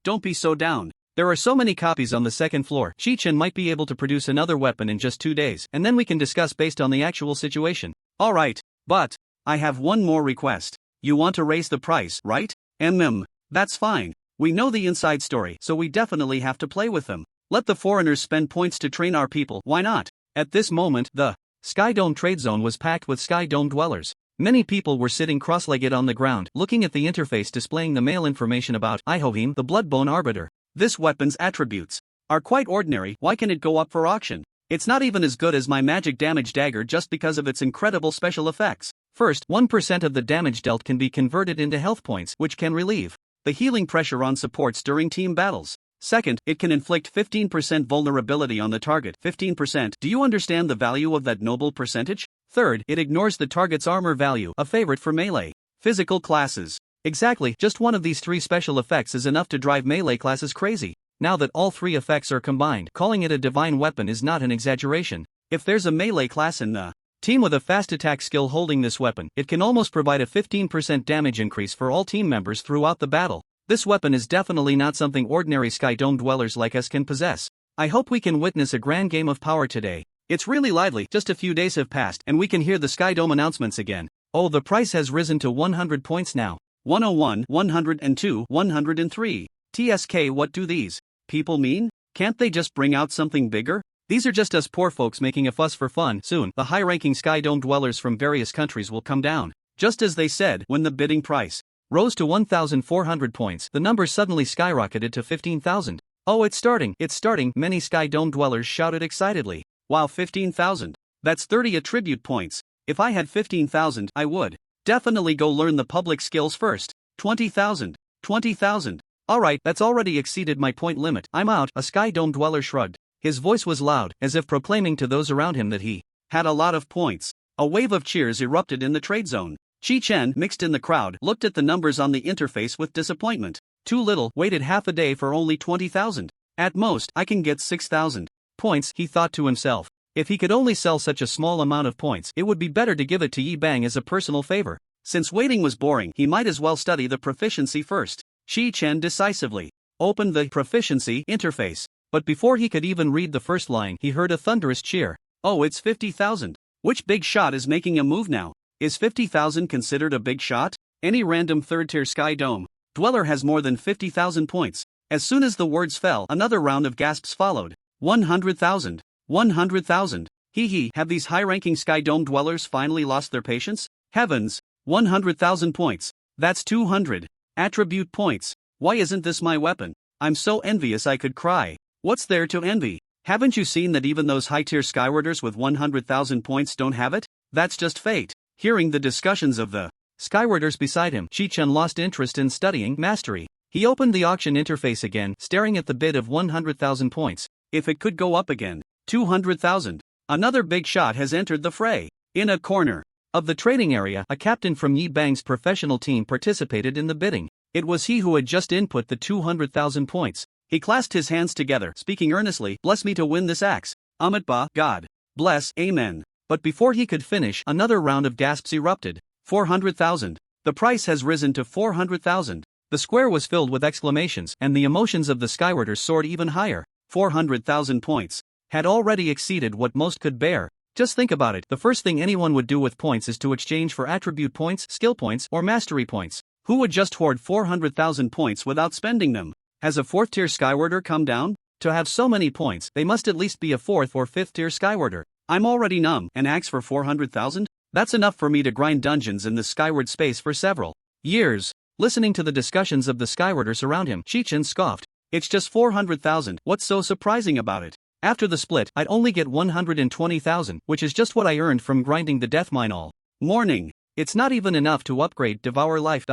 Don't be so down. There are so many copies on the 2nd floor. Chi-Chen might be able to produce another weapon in just 2 days, and then we can discuss based on the actual situation. Alright, but I have one more request. You want to raise the price, right? That's fine. We know the inside story, so we definitely have to play with them. Let the foreigners spend points to train our people, why not? At this moment, the Sky Dome trade zone was packed with Sky Dome dwellers. Many people were sitting cross-legged on the ground, looking at the interface displaying the mail information about Ihohim, the Bloodbone Arbiter. This weapon's attributes are quite ordinary. Why can it go up for auction? It's not even as good as my magic damage dagger just because of its incredible special effects. First, 1% of the damage dealt can be converted into health points, which can relieve the healing pressure on supports during team battles. Second, it can inflict 15% vulnerability on the target. 15%. Do you understand the value of that noble percentage? Third, it ignores the target's armor value, a favorite for melee physical classes. Exactly, just one of these 3 special effects is enough to drive melee classes crazy. Now that all 3 effects are combined, calling it a divine weapon is not an exaggeration. If there's a melee class in the team with a fast attack skill holding this weapon, it can almost provide a 15% damage increase for all team members throughout the battle. This weapon is definitely not something ordinary Sky Dome dwellers like us can possess. I hope we can witness a grand game of power today. It's really lively. Just a few days have passed and we can hear the Sky Dome announcements again. Oh, the price has risen to 100 points now. 101, 102, 103. TSK, what do these people mean? Can't they just bring out something bigger? These are just us poor folks making a fuss for fun. Soon, the high-ranking Sky Dome dwellers from various countries will come down. Just as they said, when the bidding price rose to 1,400 points, the number suddenly skyrocketed to 15,000. Oh, it's starting, many Sky Dome dwellers shouted excitedly. Wow, 15,000. That's 30 attribute points. If I had 15,000, I would definitely go learn the public skills first. 20,000. 20,000. Alright, that's already exceeded my point limit. I'm out. A Sky Dome dweller shrugged. His voice was loud, as if proclaiming to those around him that he had a lot of points. A wave of cheers erupted in the trade zone. Chi-Chen, mixed in the crowd, looked at the numbers on the interface with disappointment. Too little, waited half a day for only 20,000. At most, I can get 6,000 points, he thought to himself. If he could only sell such a small amount of points, it would be better to give it to Yi Bang as a personal favor. Since waiting was boring, he might as well study the proficiency first. Chi-Chen decisively opened the proficiency interface. But before he could even read the first line, he heard a thunderous cheer. Oh, it's 50,000. Which big shot is making a move now? Is 50,000 considered a big shot? Any random third-tier Sky Dome dweller has more than 50,000 points. As soon as the words fell, another round of gasps followed. 100,000. 100,000. Hee hee, have these high-ranking Sky Dome dwellers finally lost their patience? Heavens! 100,000 points. That's 200 attribute points. Why isn't this my weapon? I'm so envious I could cry. What's there to envy? Haven't you seen that even those high-tier Skywarders with 100,000 points don't have it? That's just fate. Hearing the discussions of the Skywarders beside him, Chi-Chen lost interest in studying mastery. He opened the auction interface again, staring at the bid of 100,000 points. If it could go up again. 200,000. Another big shot has entered the fray. In a corner of the trading area, a captain from Yi Bang's professional team participated in the bidding. It was he who had just input the 200,000 points. He clasped his hands together, speaking earnestly, "Bless me to win this axe. Amit Ba, God. Bless, Amen." But before he could finish, another round of gasps erupted. 400,000. The price has risen to 400,000. The square was filled with exclamations, and the emotions of the Skywarders soared even higher. 400,000 points had already exceeded what most could bear. Just think about it, the first thing anyone would do with points is to exchange for attribute points, skill points, or mastery points. Who would just hoard 400,000 points without spending them? Has a 4th tier Skywarder come down? To have so many points, they must at least be a 4th or 5th tier Skywarder. I'm already numb. An axe for 400,000? That's enough for me to grind dungeons in the Skyward space for several years. Listening to the discussions of the Skywarders around him, Chi-Chen scoffed. It's just 400,000, what's so surprising about it? After the split, I'd only get 120,000, which is just what I earned from grinding the death mine all morning. It's not even enough to upgrade Devour Life.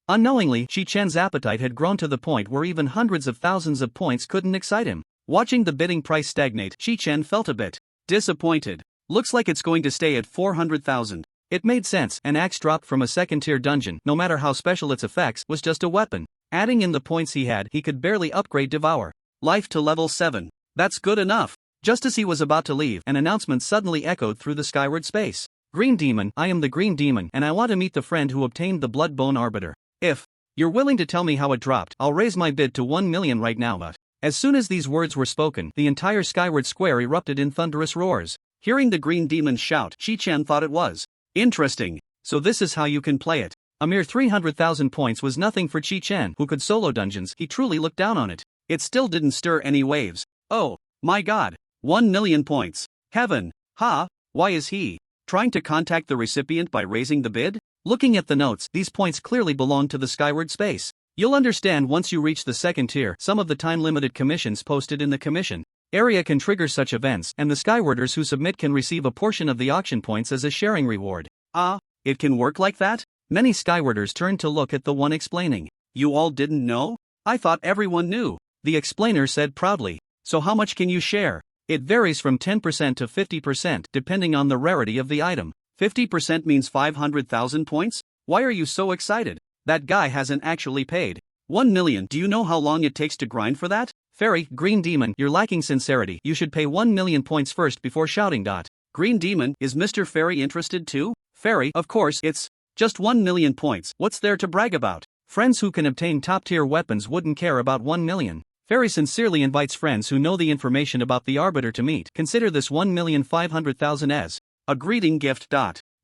Unknowingly, Chi-Chen's appetite had grown to the point where even hundreds of thousands of points couldn't excite him. Watching the bidding price stagnate, Chi-Chen felt a bit disappointed. Looks like it's going to stay at 400,000. It made sense, an axe dropped from a 2nd tier dungeon, no matter how special its effects, was just a weapon. Adding in the points he had, he could barely upgrade Devour Life to level 7. That's good enough. Just as he was about to leave, an announcement suddenly echoed through the skyward space. Green Demon, I am the Green Demon, and I want to meet the friend who obtained the Blood-Bone Arbiter. If you're willing to tell me how it dropped, I'll raise my bid to 1 million right now. But as soon as these words were spoken, the entire skyward square erupted in thunderous roars. Hearing the Green Demon shout, Chi-Chen thought it was interesting. So this is how you can play it. A mere 300,000 points was nothing for Chi-Chen, who could solo dungeons. He truly looked down on it. It still didn't stir any waves. Oh my god. 1 million points. Heaven. Ha, why is he trying to contact the recipient by raising the bid? Looking at the notes, these points clearly belong to the skyward space. You'll understand once you reach the 2nd tier. Some of the time-limited commissions posted in the commission area can trigger such events, and the Skywarders who submit can receive a portion of the auction points as a sharing reward. Ah, it can work like that? Many Skywarders turned to look at the one explaining. You all didn't know? I thought everyone knew. The explainer said proudly. So how much can you share? It varies from 10% to 50% depending on the rarity of the item. 50% means 500,000 points? Why are you so excited? That guy hasn't actually paid 1 million. Do you know how long it takes to grind for that? Fairy, Green Demon, you're lacking sincerity. You should pay 1 million points first before shouting. Green Demon, is Mr. Fairy interested too? Fairy, of course, it's just 1 million points. What's there to brag about? Friends who can obtain top-tier weapons wouldn't care about 1 million. Fairy sincerely invites friends who know the information about the Arbiter to meet. Consider this 1,500,000 as a greeting gift.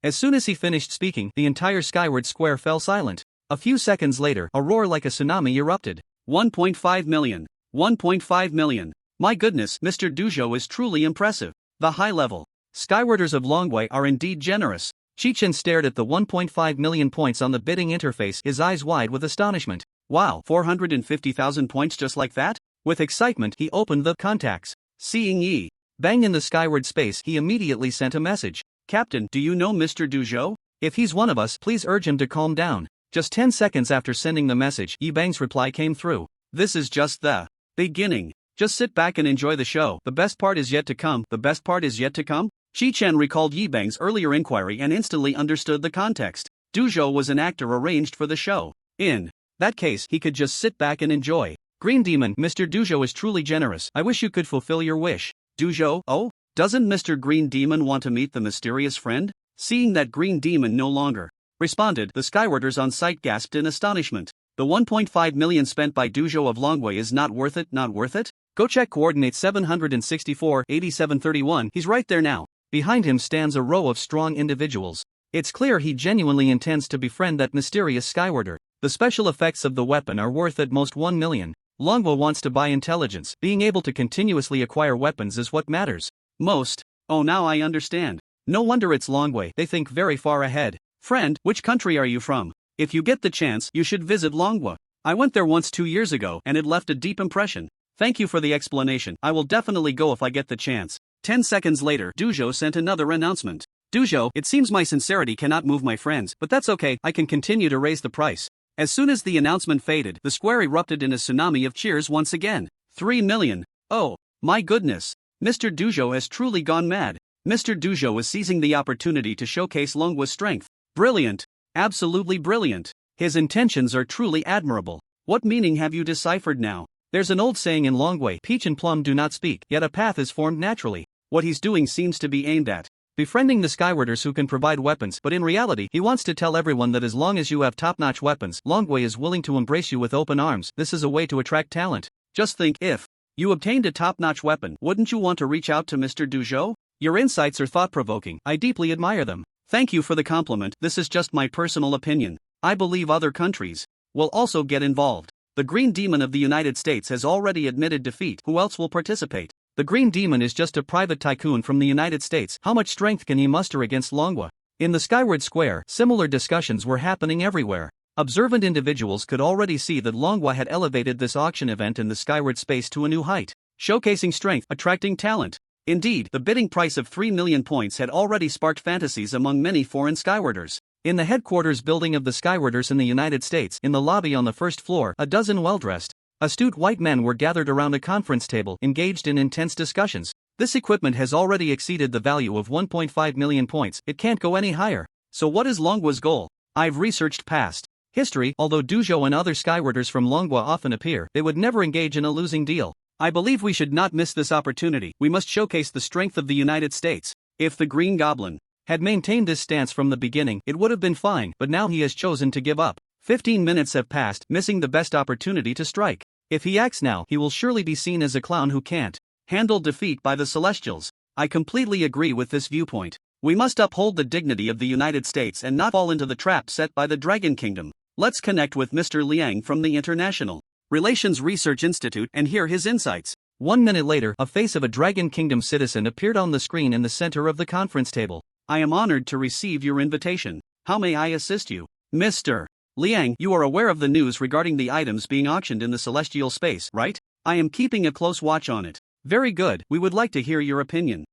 As soon as he finished speaking, the entire skyward square fell silent. A few seconds later, a roar like a tsunami erupted. 1.5 million. 1.5 million. My goodness, Mr. Dujo is truly impressive. The high-level Skywarders of Longwei are indeed generous. Chi-Chen stared at the 1.5 million points on the bidding interface, his eyes wide with astonishment. Wow, 450,000 points just like that? With excitement, he opened the contacts. Seeing Yi Bang in the skyward space, he immediately sent a message. Captain, do you know Mr. Dujo? If he's one of us, please urge him to calm down. Just 10 seconds after sending the message, Yi Bang's reply came through. This is just the beginning. Just sit back and enjoy the show. The best part is yet to come. The best part is yet to come? Chi-Chen recalled Yi Bang's earlier inquiry and instantly understood the context. Dujo was an actor arranged for the show. In that case, he could just sit back and enjoy. Green Demon, Mr. Dujo is truly generous. I wish you could fulfill your wish. Dujo, oh? Doesn't Mr. Green Demon want to meet the mysterious friend? Seeing that Green Demon no longer responded, the Skywarders on site gasped in astonishment. The 1.5 million spent by Dujo of Longwei is not worth it, not worth it? Go check coordinates 764, 8731, he's right there now. Behind him stands a row of strong individuals. It's clear he genuinely intends to befriend that mysterious Skywarder. The special effects of the weapon are worth at most 1 million. Longwa wants to buy intelligence. Being able to continuously acquire weapons is what matters most. Oh, now I understand. No wonder it's Longwei. They think very far ahead. Friend, which country are you from? If you get the chance, you should visit Longwa. I went there once 2 years ago and it left a deep impression. Thank you for the explanation. I will definitely go if I get the chance. 10 seconds later, Duzhou sent another announcement. Duzhou, it seems my sincerity cannot move my friends, but that's okay, I can continue to raise the price. As soon as the announcement faded, the square erupted in a tsunami of cheers once again. 3 million. Oh, my goodness. Mr. Duzhou has truly gone mad. Mr. Duzhou is seizing the opportunity to showcase Longwa's strength. Brilliant. Absolutely brilliant. His intentions are truly admirable. What meaning have you deciphered now? There's an old saying in Longwei, peach and plum do not speak, yet a path is formed naturally. What he's doing seems to be aimed at befriending the Skywarders who can provide weapons, but in reality, he wants to tell everyone that as long as you have top-notch weapons, Longwei is willing to embrace you with open arms. This is a way to attract talent. Just think, if you obtained a top-notch weapon, wouldn't you want to reach out to Mr. Duzhou? Your insights are thought-provoking. I deeply admire them. Thank you for the compliment. This is just my personal opinion. I believe other countries will also get involved. The Green Demon of the United States has already admitted defeat. Who else will participate? The Green Demon is just a private tycoon from the United States. How much strength can he muster against Longwa? In the Skyward Square, similar discussions were happening everywhere. Observant individuals could already see that Longwa had elevated this auction event in the Skyward space to a new height, showcasing strength, attracting talent. Indeed, the bidding price of 3 million points had already sparked fantasies among many foreign Skywarders. In the headquarters building of the Skywarders in the United States, in the lobby on the first floor, a dozen well-dressed, astute white men were gathered around a conference table, engaged in intense discussions. This equipment has already exceeded the value of 1.5 million points, it can't go any higher. So what is Longwa's goal? I've researched past history. Although Duzhou and other Skywarders from Longwa often appear, they would never engage in a losing deal. I believe we should not miss this opportunity. We must showcase the strength of the United States. If the Green Goblin had maintained this stance from the beginning, it would have been fine, but now he has chosen to give up. 15 minutes have passed, missing the best opportunity to strike. If he acts now, he will surely be seen as a clown who can't handle defeat by the Celestials. I completely agree with this viewpoint. We must uphold the dignity of the United States and not fall into the trap set by the Dragon Kingdom. Let's connect with Mr. Liang from the International Relations Research Institute and hear his insights. 1 minute later, a face of a Dragon Kingdom citizen appeared on the screen in the center of the conference table. I am honored to receive your invitation. How may I assist you? Mr. Liang, you are aware of the news regarding the items being auctioned in the celestial space, right? I am keeping a close watch on it. Very good, we would like to hear your opinion.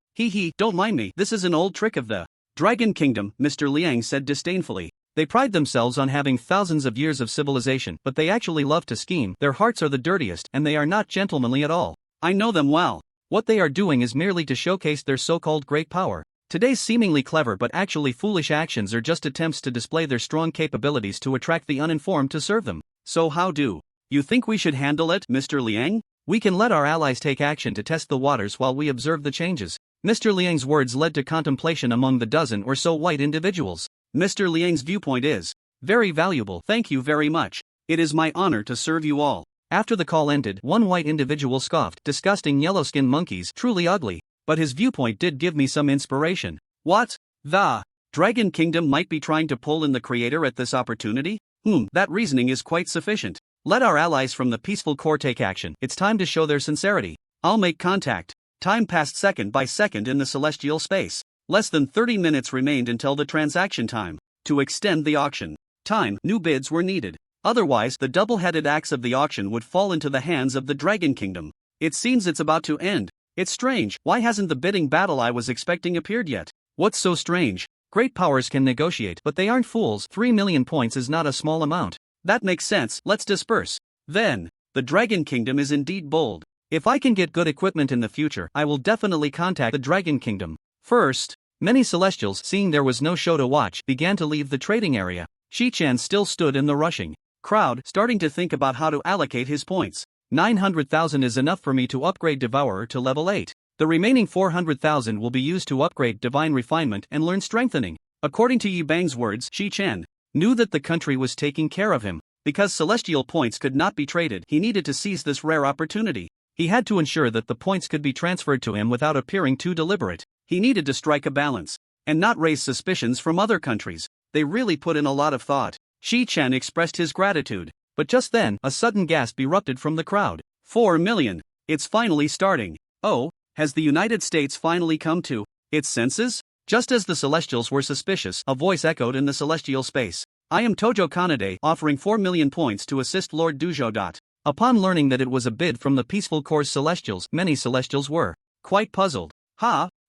Don't mind me, this is an old trick of the Dragon Kingdom, Mr. Liang said disdainfully. They pride themselves on having thousands of years of civilization, but they actually love to scheme. Their hearts are the dirtiest, and they are not gentlemanly at all. I know them well. What they are doing is merely to showcase their so-called great power. Today's seemingly clever but actually foolish actions are just attempts to display their strong capabilities to attract the uninformed to serve them. So how do you think we should handle it, Mr. Liang? We can let our allies take action to test the waters while we observe the changes. Mr. Liang's words led to contemplation among the dozen or so white individuals. Mr. Liang's viewpoint is very valuable. Thank you very much. It is my honor to serve you all. After the call ended, one white individual scoffed, disgusting yellow-skinned monkeys, truly ugly. But his viewpoint did give me some inspiration. What? The Dragon Kingdom might be trying to pull in the creator at this opportunity? That reasoning is quite sufficient. Let our allies from the peaceful core take action. It's time to show their sincerity. I'll make contact. Time passed second by second in the celestial space. Less than 30 minutes remained until the transaction time. To extend the auction time, new bids were needed. Otherwise, the double-headed axe of the auction would fall into the hands of the Dragon Kingdom. It seems it's about to end. It's strange, why hasn't the bidding battle I was expecting appeared yet? What's so strange? Great powers can negotiate, but they aren't fools. 3 million points is not a small amount. That makes sense, let's disperse. Then, the Dragon Kingdom is indeed bold. If I can get good equipment in the future, I will definitely contact the Dragon Kingdom. First, many Celestials, seeing there was no show to watch, began to leave the trading area. Chi-Chen still stood in the rushing crowd, starting to think about how to allocate his points. 900,000 is enough for me to upgrade Devourer to level 8. The remaining 400,000 will be used to upgrade Divine Refinement and learn Strengthening. According to Yi Bang's words, Chi-Chen knew that the country was taking care of him. Because celestial points could not be traded, he needed to seize this rare opportunity. He had to ensure that the points could be transferred to him without appearing too deliberate. He needed to strike a balance. and not raise suspicions from other countries. They really put in a lot of thought. Chi-Chen expressed his gratitude. But just then, a sudden gasp erupted from the crowd. 4 million. It's finally starting. Oh, has the United States finally come to its senses? Just as the Celestials were suspicious, a voice echoed in the celestial space. I am Tojo Kanade, offering 4 million points to assist Lord Dujo. Upon learning that it was a bid from the Peaceful Corps Celestials, many Celestials were quite puzzled.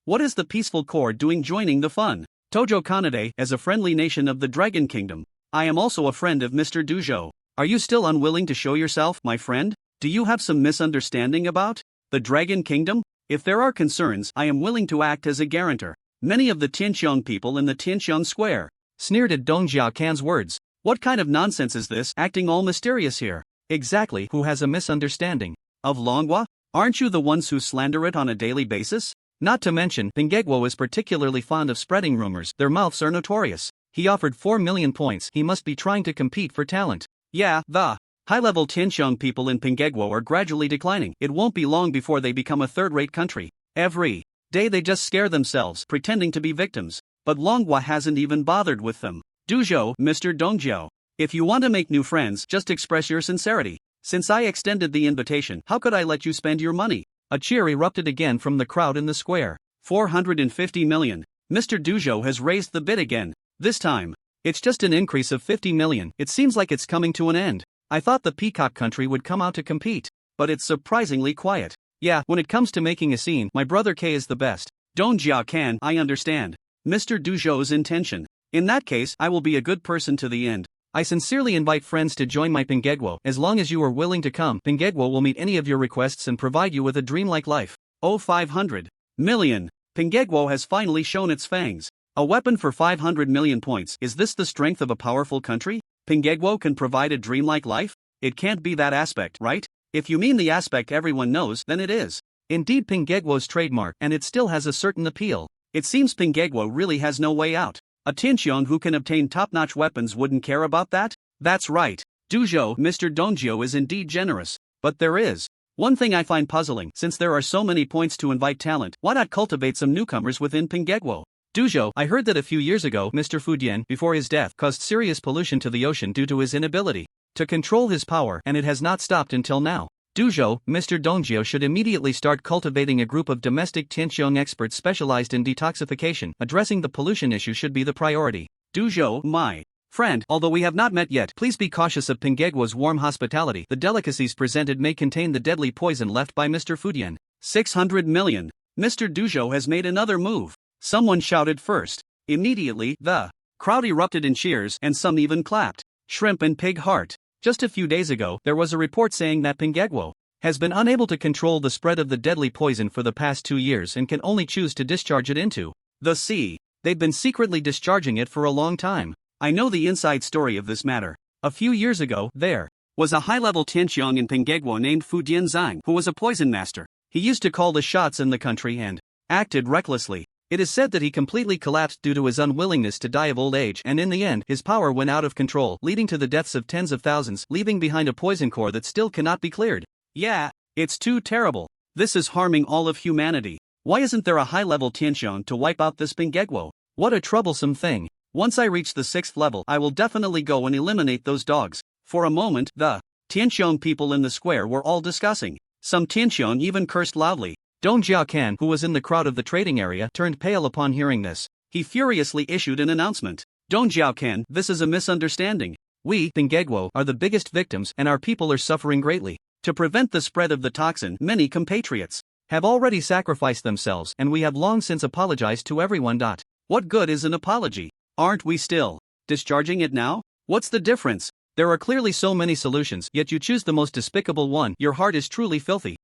What is the Peaceful Corps doing joining the fun? Tojo Kanade, as a friendly nation of the Dragon Kingdom. I am also a friend of Mr. Dujo. Are you still unwilling to show yourself, my friend? Do you have some misunderstanding about the Dragon Kingdom? If there are concerns, I am willing to act as a guarantor. Many of the Tianqiang people in the Tianqiang Square sneered at Dong Jiaquan's words. What kind of nonsense is this, acting all mysterious here? Exactly, who has a misunderstanding of Longhua? Aren't you the ones who slander it on a daily basis? Not to mention, Pingegwo is particularly fond of spreading rumors, their mouths are notorious. He offered 4 million points, he must be trying to compete for talent. Yeah, the high-level Tianqiang people in Pingegwo are gradually declining. It won't be long before they become a third-rate country. Every day they just scare themselves, pretending to be victims. But Longhua hasn't even bothered with them. Dujo, Mr. Dongjiao. If you want to make new friends, just express your sincerity. Since I extended the invitation, how could I let you spend your money? A cheer erupted again from the crowd in the square. 450 million. Mr. Dujo has raised the bid again. This time, it's just an increase of 50 million. It seems like it's coming to an end. I thought the Peacock country would come out to compete, but it's surprisingly quiet. Yeah, when it comes to making a scene, my brother K is the best. Dong Jiaquan, I understand Mr. Dujo's intention. In that case, I will be a good person to the end. I sincerely invite friends to join my Pingegwo. As long as you are willing to come, Pingegwo will meet any of your requests and provide you with a dreamlike life. 500 million. Pingegwo has finally shown its fangs. A weapon for 500 million points. Is this the strength of a powerful country? Pingegwo can provide a dreamlike life? It can't be that aspect, right? If you mean the aspect everyone knows, then it is. Indeed Pingegwo's trademark, and it still has a certain appeal. It seems Pingegwo really has no way out. A Tianqiang who can obtain top-notch weapons wouldn't care about that? That's right. Dujo, Mr. Dongjio is indeed generous. But there is one thing I find puzzling. Since there are so many points to invite talent, why not cultivate some newcomers within Pingegwo? Dujo, I heard that a few years ago Mr. Fudian, before his death, caused serious pollution to the ocean due to his inability to control his power, and it has not stopped until now. Dujo, Mr. Dongjio should immediately start cultivating a group of domestic Tianqiang experts specialized in detoxification. Addressing the pollution issue should be the priority. Dujo, my friend, although we have not met yet, please be cautious of Pingegwo's warm hospitality. The delicacies presented may contain the deadly poison left by Mr. Fudian. 600 million. Mr. Dujo has made another move. Someone shouted first. Immediately, the crowd erupted in cheers and some even clapped. Shrimp and pig heart. Just a few days ago, there was a report saying that Pingegwo has been unable to control the spread of the deadly poison for the past 2 years and can only choose to discharge it into the sea. They've been secretly discharging it for a long time. I know the inside story of this matter. A few years ago, there was a high-level Tianqiang in Pingegwo named Fu Dianzang who was a poison master. He used to call the shots in the country and acted recklessly. It is said that he completely collapsed due to his unwillingness to die of old age, and in the end, his power went out of control, leading to the deaths of tens of thousands, leaving behind a poison core that still cannot be cleared. Yeah, it's too terrible. This is harming all of humanity. Why isn't there a high-level Tianqiang to wipe out this Pingegwo? What a troublesome thing. Once I reach the 6th level, I will definitely go and eliminate those dogs. For a moment, the Tianqiang people in the square were all discussing. Some Tianqiang even cursed loudly. Dong Jiaquan, who was in the crowd of the trading area, turned pale upon hearing this. He furiously issued an announcement. Dong Jiaquan, this is a misunderstanding. We, Pingegwo, are the biggest victims and our people are suffering greatly. To prevent the spread of the toxin, many compatriots have already sacrificed themselves and we have long since apologized to everyone. What good is an apology? Aren't we still discharging it now? What's the difference? There are clearly so many solutions, yet you choose the most despicable one. Your heart is truly filthy.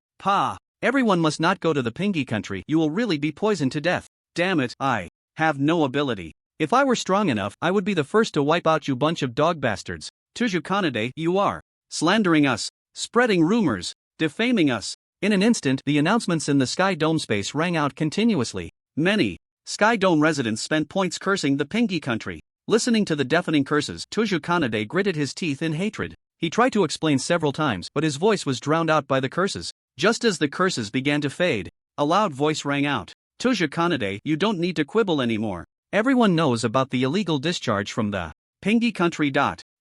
Everyone must not go to the Pingy country, you will really be poisoned to death. Damn it, I have no ability. If I were strong enough, I would be the first to wipe out you bunch of dog bastards. Tuju Kanade, you are slandering us, spreading rumors, defaming us. In an instant, the announcements in the Sky Dome space rang out continuously. Many Sky Dome residents spent points cursing the Pingy country. Listening to the deafening curses, Tuju Kanade gritted his teeth in hatred. He tried to explain several times, but his voice was drowned out by the curses. Just as the curses began to fade, a loud voice rang out. Tuja Kanade, you don't need to quibble anymore. Everyone knows about the illegal discharge from the Pingy country.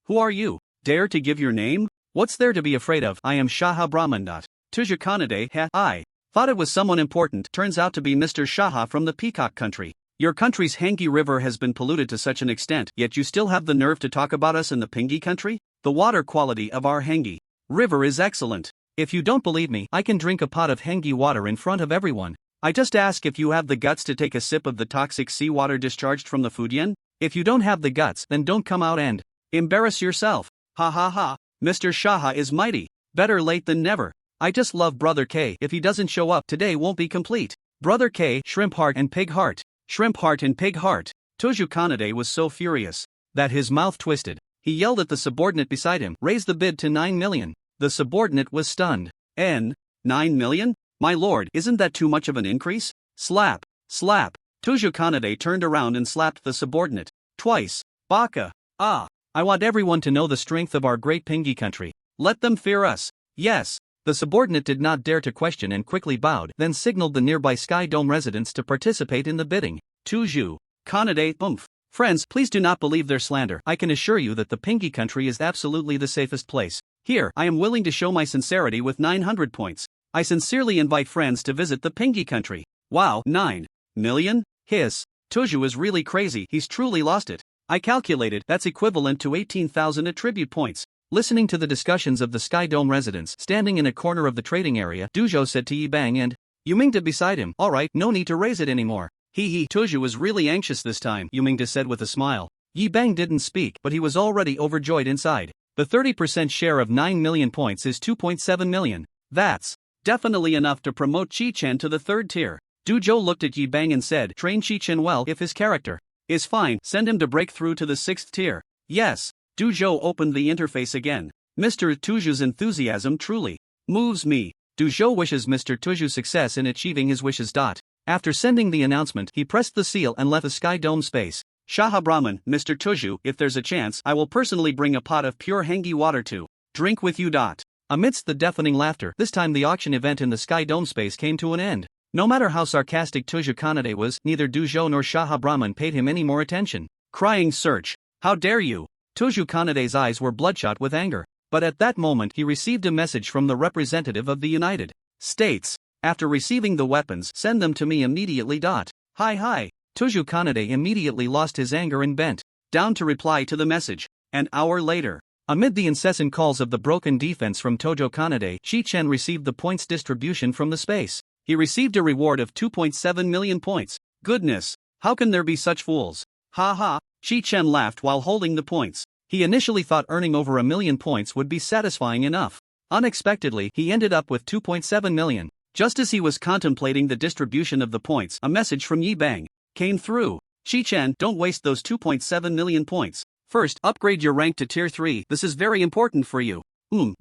Who are you? Dare to give your name? What's there to be afraid of? I am Shaha Brahman. Tuja Kanade. I thought it was someone important. Turns out to be Mr. Shaha from the Peacock country. Your country's Hangi River has been polluted to such an extent, yet you still have the nerve to talk about us in the Pingy country? The water quality of our Hangi River is excellent. If you don't believe me, I can drink a pot of Hangi water in front of everyone. I just ask if you have the guts to take a sip of the toxic seawater discharged from the Fujian. If you don't have the guts, then don't come out and embarrass yourself. Ha ha ha, Mr. Shaha is mighty. Better late than never. I just love Brother K. If he doesn't show up, today won't be complete. Brother K, Shrimp Heart and Pig Heart. Shrimp Heart and Pig Heart. Toju Kanade was so furious that his mouth twisted. He yelled at the subordinate beside him, raise the bid to 9 million. The subordinate was stunned. 9 million? My lord, isn't that too much of an increase? Slap, slap. Toju Kanade turned around and slapped the subordinate. Twice. Baka. I want everyone to know the strength of our great Pingy country. Let them fear us. Yes. The subordinate did not dare to question and quickly bowed, then signaled the nearby Sky Dome residents to participate in the bidding. Tuju Kanade. Friends, please do not believe their slander. I can assure you that the Pingy country is absolutely the safest place. Here, I am willing to show my sincerity with 900 points. I sincerely invite friends to visit the Pingy country. Wow, 9 million? Hiss. Tuju is really crazy, he's truly lost it. I calculated, that's equivalent to 18,000 attribute points. Listening to the discussions of the Sky Dome residents standing in a corner of the trading area, Dujo said to Yi Bang and Yumingda beside him, alright, no need to raise it anymore. Hee. Tuju was really anxious this time, Yumingda said with a smile. Yi Bang didn't speak, but he was already overjoyed inside. The 30% share of 9 million points is 2.7 million. That's definitely enough to promote Chi-Chen to the 3rd tier. Dujo looked at Yi Bang and said, train Chi-Chen well. If his character is fine, send him to break through to the 6th tier. Yes. Dujo opened the interface again. Mr. Tuju's enthusiasm truly moves me. Dujo wishes Mr. Tuju success in achieving his wishes. After sending the announcement, he pressed the seal and left the Sky Dome space. Shaha Brahman, Mr. Tuju, if there's a chance, I will personally bring a pot of pure Hangi water to drink with you. Amidst the deafening laughter, this time the auction event in the Sky Dome space came to an end. No matter how sarcastic Tuju Kanade was, neither Dujo nor Shaha Brahman paid him any more attention. Crying search. How dare you? Tuju Kanade's eyes were bloodshot with anger. But at that moment he received a message from the representative of the United States. After receiving the weapons, send them to me immediately. Hi. Tuju Kanade immediately lost his anger and bent down to reply to the message. An hour later, amid the incessant calls of the broken defense from Tojo Kanade, Chi-Chen received the points distribution from the space. He received a reward of 2.7 million points. Goodness, how can there be such fools? Ha ha, Chi-Chen laughed while holding the points. He initially thought earning over 1 million points would be satisfying enough. Unexpectedly, he ended up with 2.7 million. Just as he was contemplating the distribution of the points, a message from Yi Bang came through. Chi-Chen, don't waste those 2.7 million points. First, upgrade your rank to Tier 3, this is very important for you.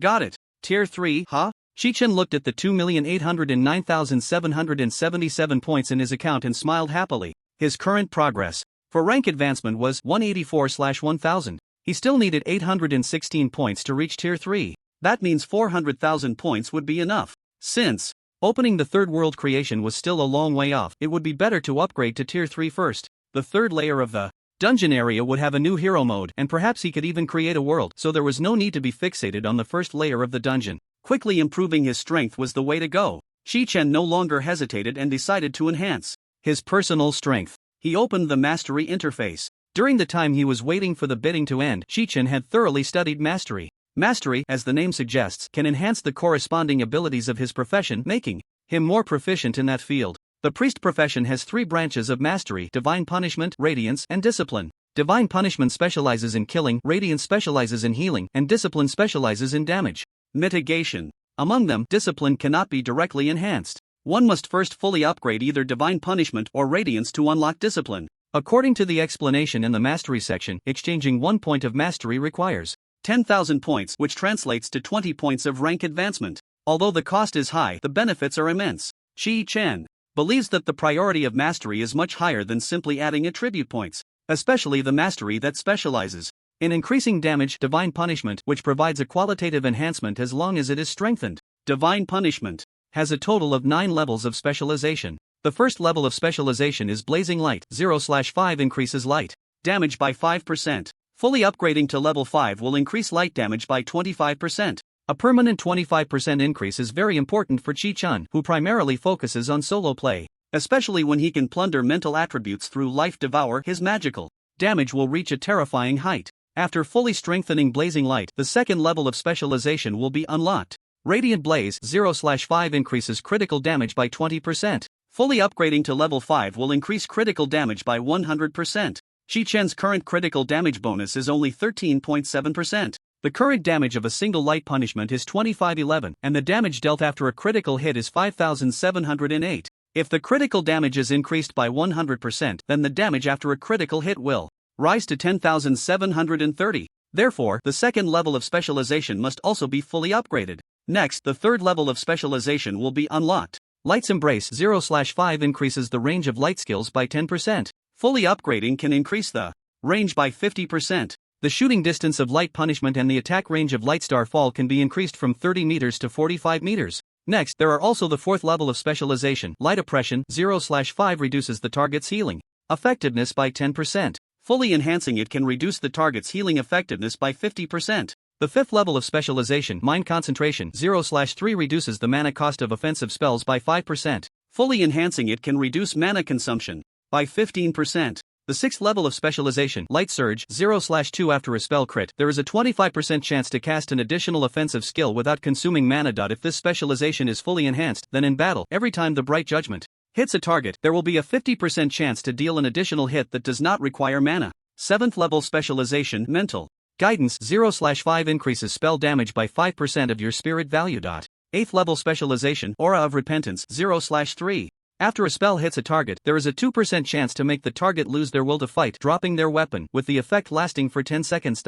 Got it. Tier 3, huh? Chi-Chen looked at the 2,809,777 points in his account and smiled happily. His current progress for rank advancement was 184/1000. He still needed 816 points to reach Tier 3. That means 400,000 points would be enough. Since opening the 3rd world creation was still a long way off, it would be better to upgrade to Tier 3 first. The 3rd layer of the dungeon area would have a new hero mode, and perhaps he could even create a world, so there was no need to be fixated on the 1st layer of the dungeon. Quickly improving his strength was the way to go. Chi-Chen no longer hesitated and decided to enhance his personal strength. He opened the mastery interface. During the time he was waiting for the bidding to end, Chi-Chen had thoroughly studied mastery. Mastery, as the name suggests, can enhance the corresponding abilities of his profession, making him more proficient in that field. The priest profession has 3 branches of mastery: divine punishment, radiance, and discipline. Divine punishment specializes in killing, radiance specializes in healing, and discipline specializes in damage mitigation. Among them, discipline cannot be directly enhanced. One must first fully upgrade either divine punishment or radiance to unlock discipline. According to the explanation in the mastery section, exchanging 1 point of mastery requires 10,000 points, which translates to 20 points of rank advancement. Although the cost is high, the benefits are immense. Chi-Chen believes that the priority of mastery is much higher than simply adding attribute points, especially the mastery that specializes in increasing damage, divine punishment, which provides a qualitative enhancement as long as it is strengthened. Divine punishment has a total of 9 levels of specialization. The first level of specialization is Blazing Light. 0/5 increases light damage by 5%. Fully upgrading to level 5 will increase light damage by 25%. A permanent 25% increase is very important for Chi-Chen, who primarily focuses on solo play, especially when he can plunder mental attributes through Life Devour. His magical damage will reach a terrifying height. After fully strengthening Blazing Light, the second level of specialization will be unlocked. Radiant Blaze. 0/5 increases critical damage by 20%. Fully upgrading to level 5 will increase critical damage by 100%. Chi-Chen's current critical damage bonus is only 13.7%. The current damage of a single light punishment is 2511, and the damage dealt after a critical hit is 5708. If the critical damage is increased by 100%, then the damage after a critical hit will rise to 10,730. Therefore, the second level of specialization must also be fully upgraded. Next, the third level of specialization will be unlocked. Light's Embrace. 0/5 increases the range of light skills by 10%. Fully upgrading can increase the range by 50%. The shooting distance of light punishment and the attack range of light star fall can be increased from 30 meters to 45 meters. Next, there are also the fourth level of specialization. Light Oppression. 0/5 reduces the target's healing effectiveness by 10%. Fully enhancing it can reduce the target's healing effectiveness by 50%. The fifth level of specialization. Mind Concentration. 0/3 reduces the mana cost of offensive spells by 5%. Fully enhancing it can reduce mana consumption by 15%. The sixth level of specialization. Light Surge. 0/2 after a spell crit, there is a 25% chance to cast an additional offensive skill without consuming mana. If this specialization is fully enhanced, then in battle, every time the Bright Judgment hits a target, there will be a 50% chance to deal an additional hit that does not require mana. Seventh level specialization. Mental Guidance. 0/5 increases spell damage by 5% of your spirit value. Eighth level specialization. Aura of Repentance. 0/3 after a spell hits a target, there is a 2% chance to make the target lose their will to fight, dropping their weapon, with the effect lasting for 10 seconds.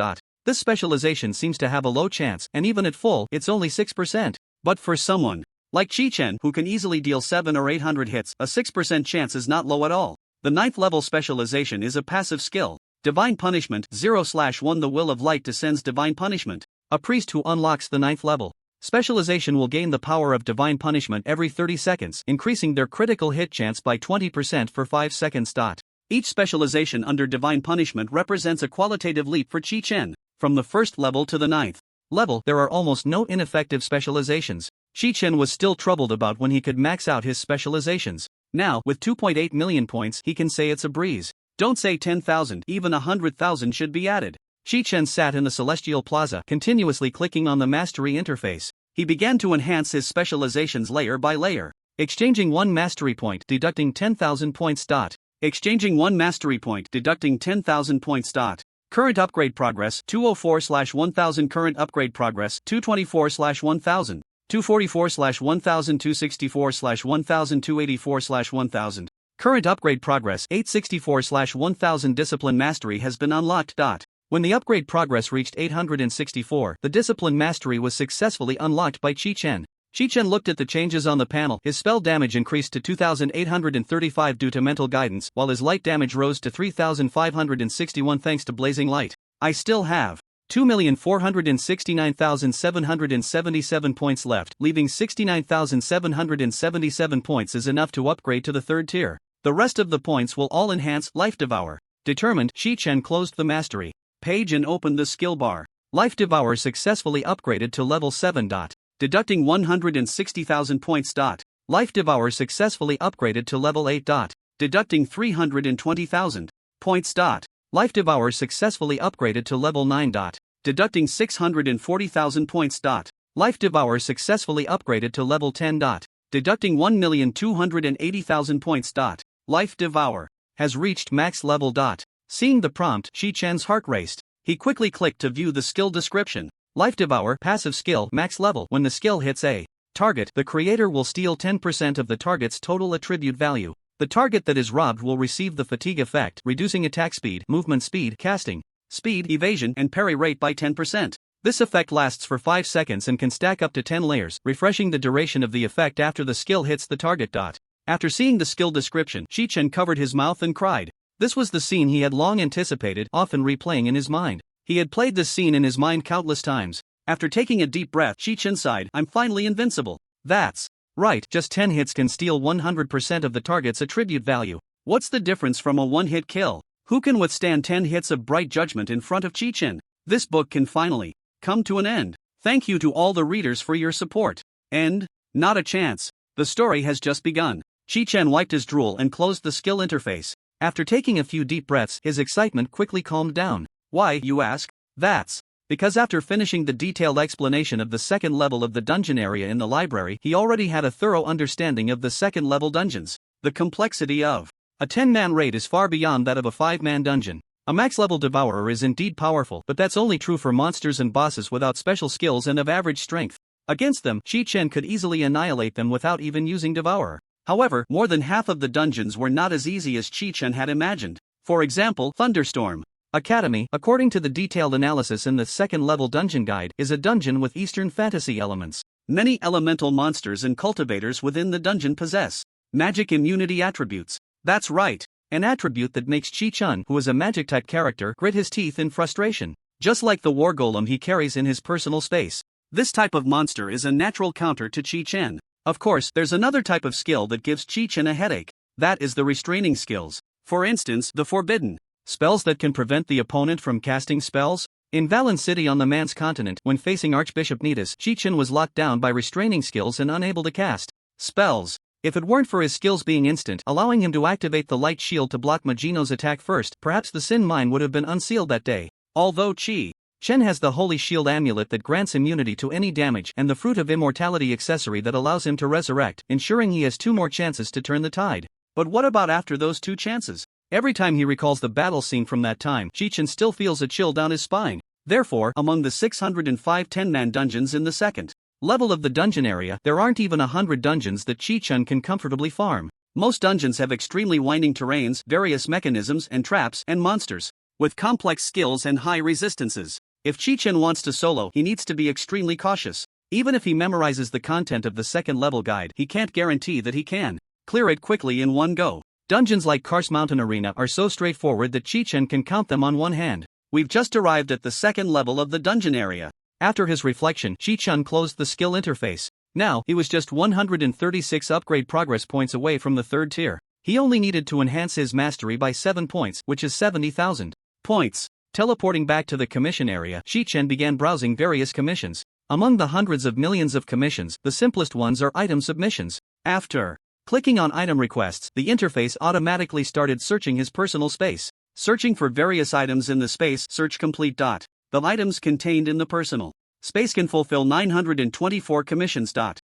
This specialization seems to have a low chance, and even at full, it's only 6%. But for someone like Chi-Chen, who can easily deal 700 or 800 hits, a 6% chance is not low at all. The ninth level specialization is a passive skill. Divine Punishment. 0/1 The Will of Light descends Divine Punishment. A priest who unlocks the ninth level specialization will gain the power of Divine Punishment every 30 seconds, increasing their critical hit chance by 20% for 5 seconds. Each specialization under Divine Punishment represents a qualitative leap for Chi-Chen. From the first level to the ninth level, there are almost no ineffective specializations. Chi-Chen was still troubled about when he could max out his specializations. Now, with 2.8 million points, he can say it's a breeze. Don't say 10,000, even 100,000 should be added. Chi-Chen sat in the Celestial Plaza, continuously clicking on the mastery interface. He began to enhance his specializations layer by layer. Exchanging 1 mastery point, deducting 10,000 points. Exchanging 1 mastery point, deducting 10,000 points. Current upgrade progress 204/1000. Current upgrade progress 224/1000. 244/1000. 264/1000. 284/1000. Current upgrade progress 864/1000. Discipline Mastery has been unlocked. When the upgrade progress reached 864, the Discipline Mastery was successfully unlocked by Chi-Chen. Chi-Chen looked at the changes on the panel. His spell damage increased to 2,835 due to mental guidance, while his light damage rose to 3,561 thanks to Blazing Light. I still have 2,469,777 points left, leaving 69,777 points is enough to upgrade to the third tier. The rest of the points will all enhance Life Devour. Determined, Chi-Chen closed the mastery page and opened the skill bar. Life Devour successfully upgraded to level 7. Deducting 160,000 points. Life Devour successfully upgraded to level 8. Deducting 320,000 points. Life Devour successfully upgraded to level 9. Deducting 640,000 points. Life Devour successfully upgraded to level 10. Deducting 1,280,000 points. Life Devour has reached max level. Seeing the prompt, Chi-Chen's heart raced. He quickly clicked to view the skill description. Life Devour, passive skill, max level. When the skill hits a target, the creator will steal 10% of the target's total attribute value. The target that is robbed will receive the fatigue effect, reducing attack speed, movement speed, casting speed, evasion, and parry rate by 10%. This effect lasts for 5 seconds and can stack up to 10 layers, refreshing the duration of the effect after the skill hits the target. After seeing the skill description, Chi-Chen covered his mouth and cried. This was the scene he had long anticipated, often replaying in his mind. He had played this scene in his mind countless times. After taking a deep breath, Chi-Chen sighed, I'm finally invincible. That's Right, just 10 hits can steal 100% of the target's attribute value. What's the difference from a one-hit kill? Who can withstand 10 hits of bright judgment in front of Chi-Chen? This book can finally come to an end. Thank you to all the readers for your support. End? Not a chance. The story has just begun. Chi-Chen wiped his drool and closed the skill interface. After taking a few deep breaths, his excitement quickly calmed down. Why, you ask? That's because after finishing the detailed explanation of the second level of the dungeon area in the library, he already had a thorough understanding of the second level dungeons. The complexity of a 10-man raid is far beyond that of a 5-man dungeon. A max-level devourer is indeed powerful, but that's only true for monsters and bosses without special skills and of average strength. Against them, Chi-Chen could easily annihilate them without even using devourer. However, more than half of the dungeons were not as easy as Chi-Chen had imagined. For example, Thunderstorm Academy, according to the detailed analysis in the second-level dungeon guide, is a dungeon with Eastern fantasy elements. Many elemental monsters and cultivators within the dungeon possess magic immunity attributes. That's right, an attribute that makes Chi-Chen, who is a magic-type character, grit his teeth in frustration. Just like the war golem he carries in his personal space. This type of monster is a natural counter to Chi-Chen. Of course, there's another type of skill that gives Chi-Chen a headache. That is the restraining skills. For instance, the forbidden spells that can prevent the opponent from casting spells. In Valen City on the Man's continent, when facing Archbishop Nidus, Chi-Chen was locked down by restraining skills and unable to cast spells. If it weren't for his skills being instant, allowing him to activate the light shield to block Magino's attack first, perhaps the Sin Mine would have been unsealed that day. Although Chi-Chen has the Holy Shield amulet that grants immunity to any damage and the Fruit of Immortality accessory that allows him to resurrect, ensuring he has 2 more chances to turn the tide. But what about after those 2 chances? Every time he recalls the battle scene from that time, Chi-Chen still feels a chill down his spine. Therefore, among the 605 10-man dungeons in the second level of the dungeon area, there aren't even 100 dungeons that Chi-Chen can comfortably farm. Most dungeons have extremely winding terrains, various mechanisms and traps and monsters, with complex skills and high resistances. If Chi-Chen wants to solo, he needs to be extremely cautious. Even if he memorizes the content of the second level guide, he can't guarantee that he can clear it quickly in one go. Dungeons like Kars Mountain Arena are so straightforward that Chi-Chen can count them on one hand. We've just arrived at the second level of the dungeon area. After his reflection, Chi-Chen closed the skill interface. Now, he was just 136 upgrade progress points away from the 3rd tier. He only needed to enhance his mastery by 7 points, which is 70,000 points. Teleporting back to the commission area, Chi-Chen began browsing various commissions. Among the hundreds of millions of commissions, the simplest ones are item submissions. After clicking on item requests, the interface automatically started searching his personal space. Searching for various items in the space search complete. The items contained in the personal space can fulfill 924 commissions.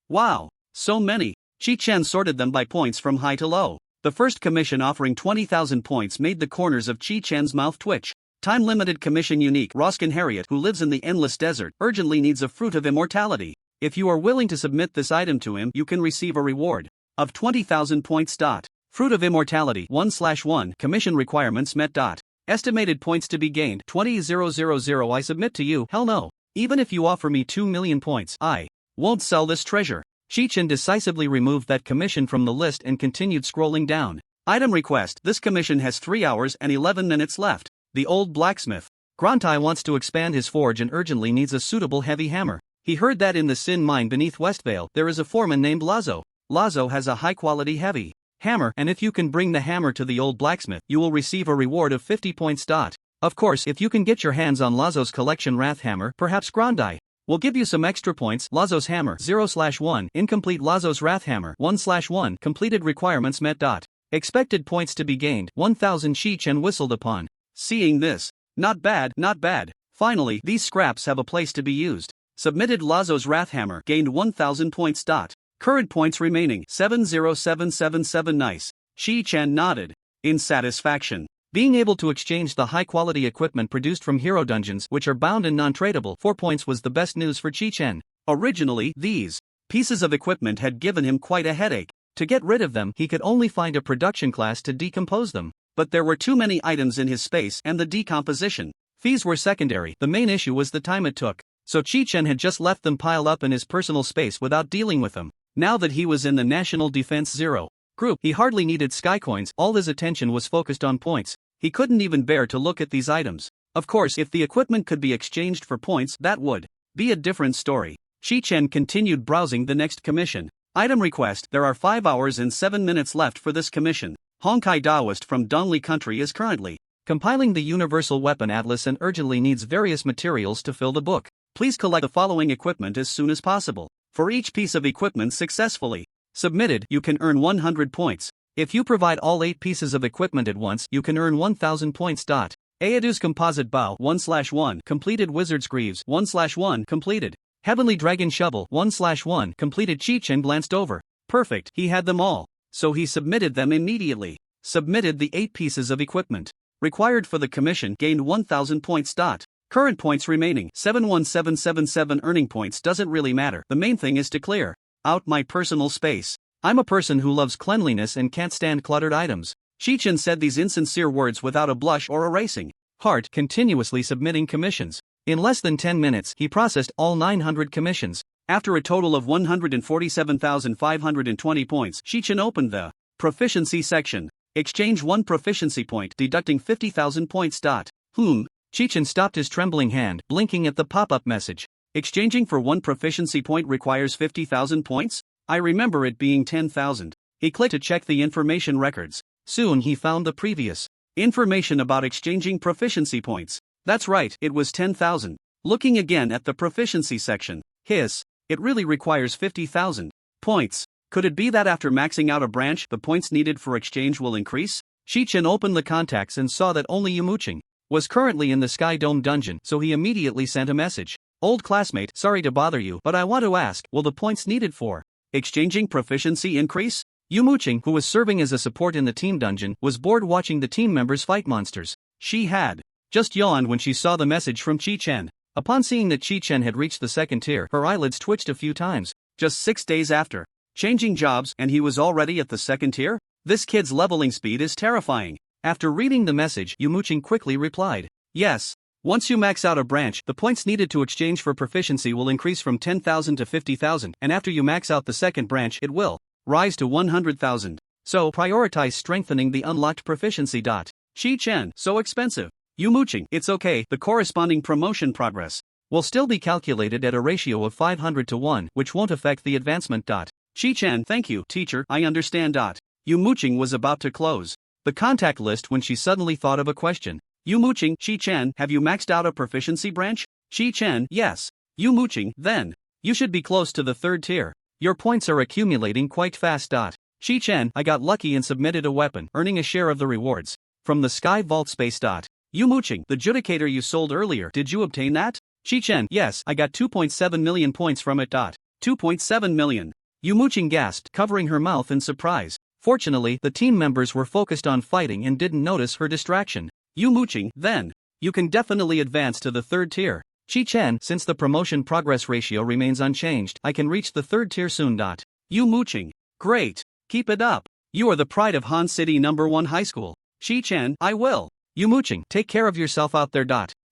Wow, so many. Chi-Chen sorted them by points from high to low. The first commission offering 20,000 points made the corners of Chi-Chen's mouth twitch. Time-limited commission unique. Roskin Harriet, who lives in the endless desert, urgently needs a Fruit of Immortality. If you are willing to submit this item to him, you can receive a reward of 20,000 points. Fruit of Immortality 1/1 commission requirements met. Estimated points to be gained 20,000. I submit to you. Hell no. Even if you offer me 2 million points, I won't sell this treasure. Chi-Chen decisively removed that commission from the list and continued scrolling down. Item request. This commission has 3 hours and 11 minutes left. The old blacksmith Grantai wants to expand his forge and urgently needs a suitable heavy hammer. He heard that in the Sin Mine beneath Westvale there is a foreman named Lazo. Lazo has a high-quality heavy hammer, and if you can bring the hammer to the old blacksmith, you will receive a reward of 50 points. Of course, if you can get your hands on Lazo's collection Wrath Hammer, perhaps Grandai will give you some extra points. Lazo's Hammer 0/1 incomplete. Lazo's Wrath Hammer 1/1 completed requirements met. Expected points to be gained 1,000. Chi-Chen whistled upon seeing this. Not bad, not bad. Finally, these scraps have a place to be used. Submitted. Lazo's Wrath Hammer gained 1,000 points. Current points remaining 70777. Nice. Chi-Chen nodded in satisfaction. Being able to exchange the high-quality equipment produced from hero dungeons, which are bound and non-tradable, 4 points was the best news for Chi-Chen. Originally, these pieces of equipment had given him quite a headache. To get rid of them, he could only find a production class to decompose them. But there were too many items in his space and the decomposition fees were secondary. The main issue was the time it took. So Chi-Chen had just left them pile up in his personal space without dealing with them. Now that he was in the National Defense Zero group, he hardly needed Skycoins. All his attention was focused on points. He couldn't even bear to look at these items. Of course, if the equipment could be exchanged for points, that would be a different story. Chi-Chen continued browsing the next commission. Item request: there are 5 hours and 7 minutes left for this commission. Honkai Daoist from Dongli Country is currently compiling the Universal Weapon Atlas and urgently needs various materials to fill the book. Please collect the following equipment as soon as possible. For each piece of equipment successfully submitted, you can earn 100 points. If you provide all 8 pieces of equipment at once, you can earn 1000 points. Ayadu's Composite Bow 1/1 completed. Wizard's Greaves 1/1 completed. Heavenly Dragon Shovel 1/1 completed. Chi-Chen glanced over. Perfect, he had them all. So he submitted them immediately. Submitted the 8 pieces of equipment required for the commission, gained 1000 points. Current points remaining 71777. Earning points doesn't really matter. The main thing is to clear out my personal space. I'm a person who loves cleanliness and can't stand cluttered items. Chi-Chen said these insincere words without a blush or a racing heart, continuously submitting commissions. In less than 10 minutes, he processed all 900 commissions. After a total of 147,520 points, Chi-Chen opened the proficiency section. Exchange 1 proficiency point, deducting 50,000 points. Chi-Chen stopped his trembling hand, blinking at the pop-up message. Exchanging for 1 proficiency point requires 50,000 points? I remember it being 10,000. He clicked to check the information records. Soon he found the previous information about exchanging proficiency points. That's right, it was 10,000. Looking again at the proficiency section. It really requires 50,000 points. Could it be that after maxing out a branch, the points needed for exchange will increase? Chi-Chen opened the contacts and saw that only Yumuching was currently in the Sky Dome dungeon, so he immediately sent a message. Old classmate, sorry to bother you, but I want to ask, will the points needed for exchanging proficiency increase? Yumuching, who was serving as a support in the team dungeon, was bored watching the team members fight monsters. She had just yawned when she saw the message from Chi-Chen. Upon seeing that Chi-Chen had reached the 2nd tier, her eyelids twitched a few times. Just 6 days after changing jobs, and he was already at the 2nd tier? This kid's leveling speed is terrifying. After reading the message, Yumuching quickly replied, yes. Once you max out a branch, the points needed to exchange for proficiency will increase from 10,000 to 50,000, and after you max out the 2nd branch, it will rise to 100,000. So prioritize strengthening the unlocked proficiency. Chi-Chen, so expensive. Yumuching, it's okay, the corresponding promotion progress will still be calculated at a ratio of 500 to 1, which won't affect the advancement. Chi-Chen, thank you, teacher, I understand. Yumuching was about to close the contact list when she suddenly thought of a question. Yumuching, Chi-Chen, have you maxed out a proficiency branch? Chi-Chen, yes. Yumuching, then you should be close to the 3rd tier. Your points are accumulating quite fast. Chi-Chen, I got lucky and submitted a weapon, earning a share of the rewards from the Sky Vault space. Yumuching, the Judicator you sold earlier, did you obtain that? Chi-Chen, yes, I got 2.7 million points from it. 2.7 million. Yumuching gasped, covering her mouth in surprise. Fortunately, the team members were focused on fighting and didn't notice her distraction. Yumuching, then you can definitely advance to the 3rd tier. Chi-Chen, since the promotion progress ratio remains unchanged, I can reach the 3rd tier soon. Yumuching, great, keep it up. You are the pride of Han City #1 high school. Chi-Chen, I will. Yumuching, take care of yourself out there.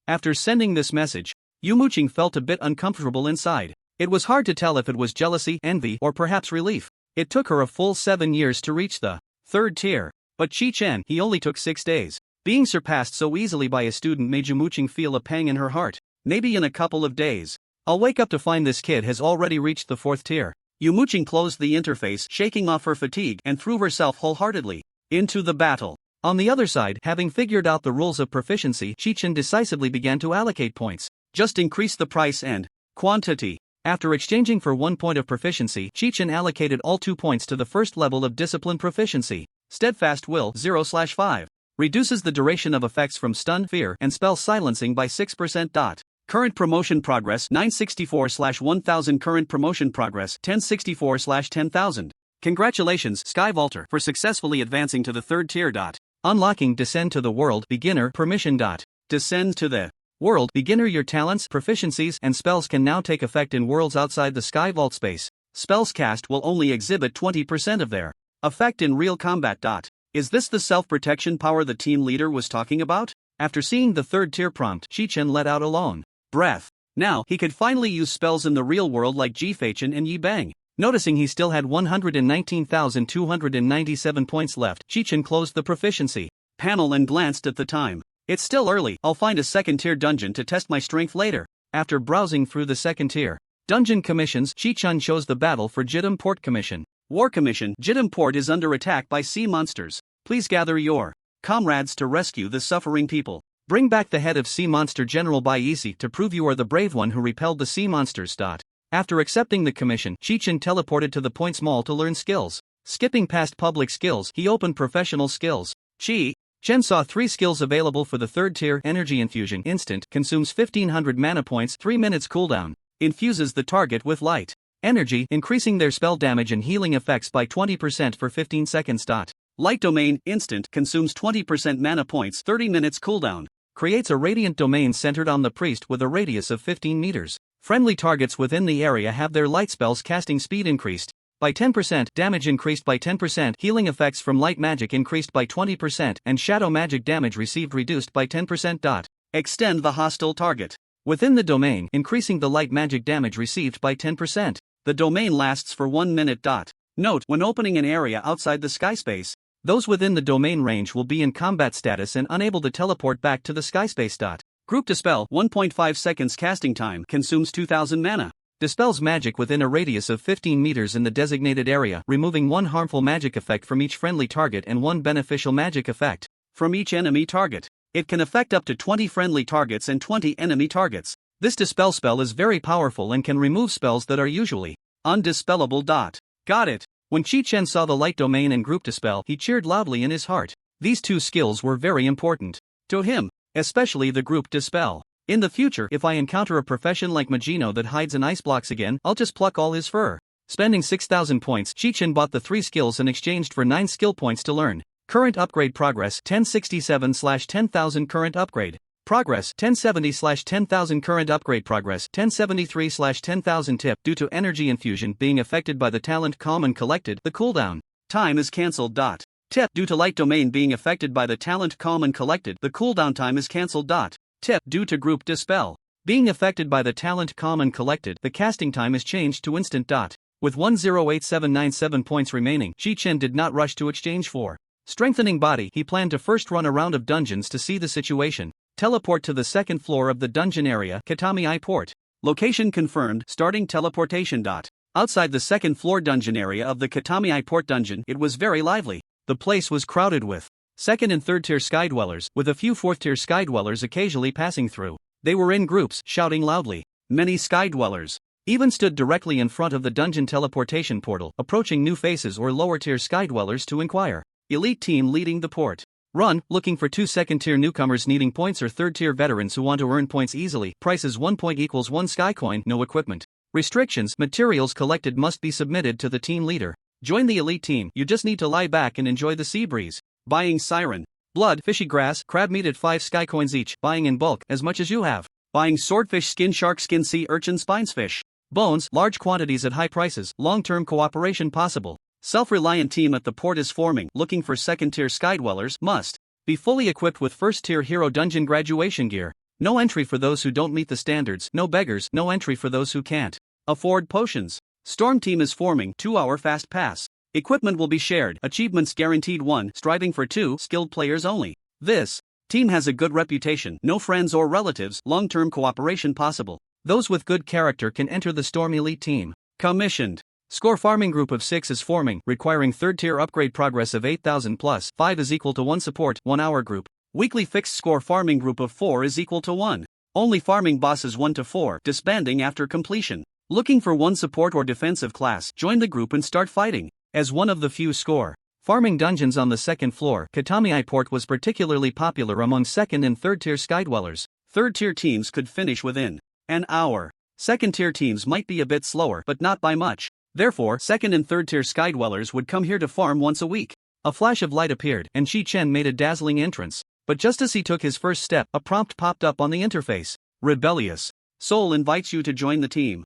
After sending this message, Yumuching felt a bit uncomfortable inside. It was hard to tell if it was jealousy, envy, or perhaps relief. It took her a full 7 years to reach the 3rd tier. But Chi-Chen, he only took 6 days. Being surpassed so easily by a student made Yumuching feel a pang in her heart. Maybe in a couple of days, I'll wake up to find this kid has already reached the 4th tier. Yumuching closed the interface, shaking off her fatigue, and threw herself wholeheartedly into the battle. On the other side, having figured out the rules of proficiency, Chi-Chen decisively began to allocate points. Just increase the price and quantity. After exchanging for 1 point of proficiency, Chi-Chen allocated all 2 points to the 1st level of discipline proficiency. Steadfast Will 0/5. Reduces the duration of effects from stun, fear, and spell silencing by 6%. Current promotion progress 964/1000. Current promotion progress 1064/10,000. Congratulations, Sky Vaulter, for successfully advancing to the 3rd tier. Unlocking Descend to the World Beginner Permission. Descend to the World Beginner. Your talents, proficiencies, and spells can now take effect in worlds outside the Sky Vault space. Spells cast will only exhibit 20% of their effect in real combat. Is this the self-protection power the team leader was talking about? After seeing the 3rd tier prompt, Chi-Chen let out a long breath. Now, he could finally use spells in the real world like Ji-Fei-Chen and Yi-Bang. Noticing he still had 119,297 points left, Chi-Chen closed the proficiency panel and glanced at the time. It's still early, I'll find a 2nd tier dungeon to test my strength later. After browsing through the 2nd tier Dungeon Commissions. Chi-Chen chose the Battle for Jidam Port Commission. War Commission. Jidam Port is under attack by sea monsters. Please gather your comrades to rescue the suffering people. Bring back the head of sea monster General Baiisi to prove you are the brave one who repelled the sea monsters. After accepting the commission, Chi-Chen teleported to the Points Mall to learn skills. Skipping past public skills, he opened professional skills. Chi-Chen saw 3 skills available for the 3rd tier. Energy Infusion. Instant, consumes 1500 mana points, 3 minutes cooldown. Infuses the target with light energy, increasing their spell damage and healing effects by 20% for 15 seconds. Light Domain. Instant, consumes 20% mana points, 30 minutes cooldown. Creates a radiant domain centered on the priest with a radius of 15 meters. Friendly targets within the area have their light spells casting speed increased by 10%, damage increased by 10%, healing effects from light magic increased by 20%, and shadow magic damage received reduced by 10%. Extend the hostile target within the domain, increasing the light magic damage received by 10%. The domain lasts for 1 minute. Note, when opening an area outside the sky space, those within the domain range will be in combat status and unable to teleport back to the sky space. Group Dispel. 1.5 seconds casting time, consumes 2000 mana. Dispels magic within a radius of 15 meters in the designated area, removing 1 harmful magic effect from each friendly target and 1 beneficial magic effect from each enemy target. It can affect up to 20 friendly targets and 20 enemy targets. This Dispel spell is very powerful and can remove spells that are usually undispellable. Got it. When Chi-Chen saw the Light Domain and Group Dispel, he cheered loudly in his heart. These 2 skills were very important to him, especially the Group Dispel. In the future, if I encounter a profession like Magino that hides in ice blocks again, I'll just pluck all his fur. Spending 6,000 points, Chi-Chen bought the 3 skills and exchanged for 9 skill points to learn. Current upgrade progress 1067/10,000 current upgrade. Progress 1070/10,000 current upgrade progress 1073/10,000 tip. Due to energy infusion being affected by the talent Calm and Collected, the cooldown time is cancelled. Tip. Due to Light Domain being affected by the talent Calm and Collected, the cooldown time is cancelled. Tip. Due to Group Dispel being affected by the talent Calm and Collected, the casting time is changed to instant. With 108797 points remaining, Chi-Chen did not rush to exchange for strengthening body. He planned to first run a round of dungeons to see the situation. Teleport to the 2nd floor of the dungeon area, Katami-I Port. Location confirmed, starting teleportation. Outside the 2nd floor dungeon area of the Katami-I Port dungeon, it was very lively. The place was crowded with 2nd and 3rd tier skydwellers, with a few 4th tier skydwellers occasionally passing through. They were in groups, shouting loudly. Many skydwellers even stood directly in front of the dungeon teleportation portal, approaching new faces or lower tier skydwellers to inquire. Elite team leading the port. Run, looking for 2 2nd-tier newcomers needing points or 3rd-tier veterans who want to earn points easily. Prices 1 point equals 1 sky coin, no equipment. Restrictions, materials collected must be submitted to the team leader. Join the elite team, you just need to lie back and enjoy the sea breeze. Buying Siren. Blood, fishy grass, crab meat at 5 sky coins each. Buying in bulk, as much as you have. Buying swordfish skin, shark skin, sea urchin, spines fish. Bones, large quantities at high prices, long-term cooperation possible. Self-reliant team at the port is forming, looking for 2nd-tier skydwellers, must be fully equipped with 1st-tier hero dungeon graduation gear. No entry for those who don't meet the standards, no beggars, no entry for those who can't afford potions. Storm team is forming, 2-hour fast pass. Equipment will be shared, achievements guaranteed 1, striving for 2, skilled players only. This team has a good reputation, no friends or relatives, long-term cooperation possible. Those with good character can enter the Storm Elite team. Commissioned. Score farming group of 6 is forming, requiring 3rd tier upgrade progress of 8,000 plus, 5 is equal to 1 support, 1 hour group. Weekly fixed score farming group of 4 is equal to 1. Only farming bosses 1 to 4, disbanding after completion. Looking for 1 support or defensive class, join the group and start fighting. As one of the few score farming dungeons on the 2nd floor, Katami-I Port was particularly popular among 2nd and 3rd tier skydwellers. 3rd tier teams could finish within an hour. 2nd tier teams might be a bit slower, but not by much. Therefore, 2nd and 3rd tier skydwellers would come here to farm once a week. A flash of light appeared, and Chi-Chen made a dazzling entrance. But just as he took his first step, a prompt popped up on the interface. Rebellious soul invites you to join the team.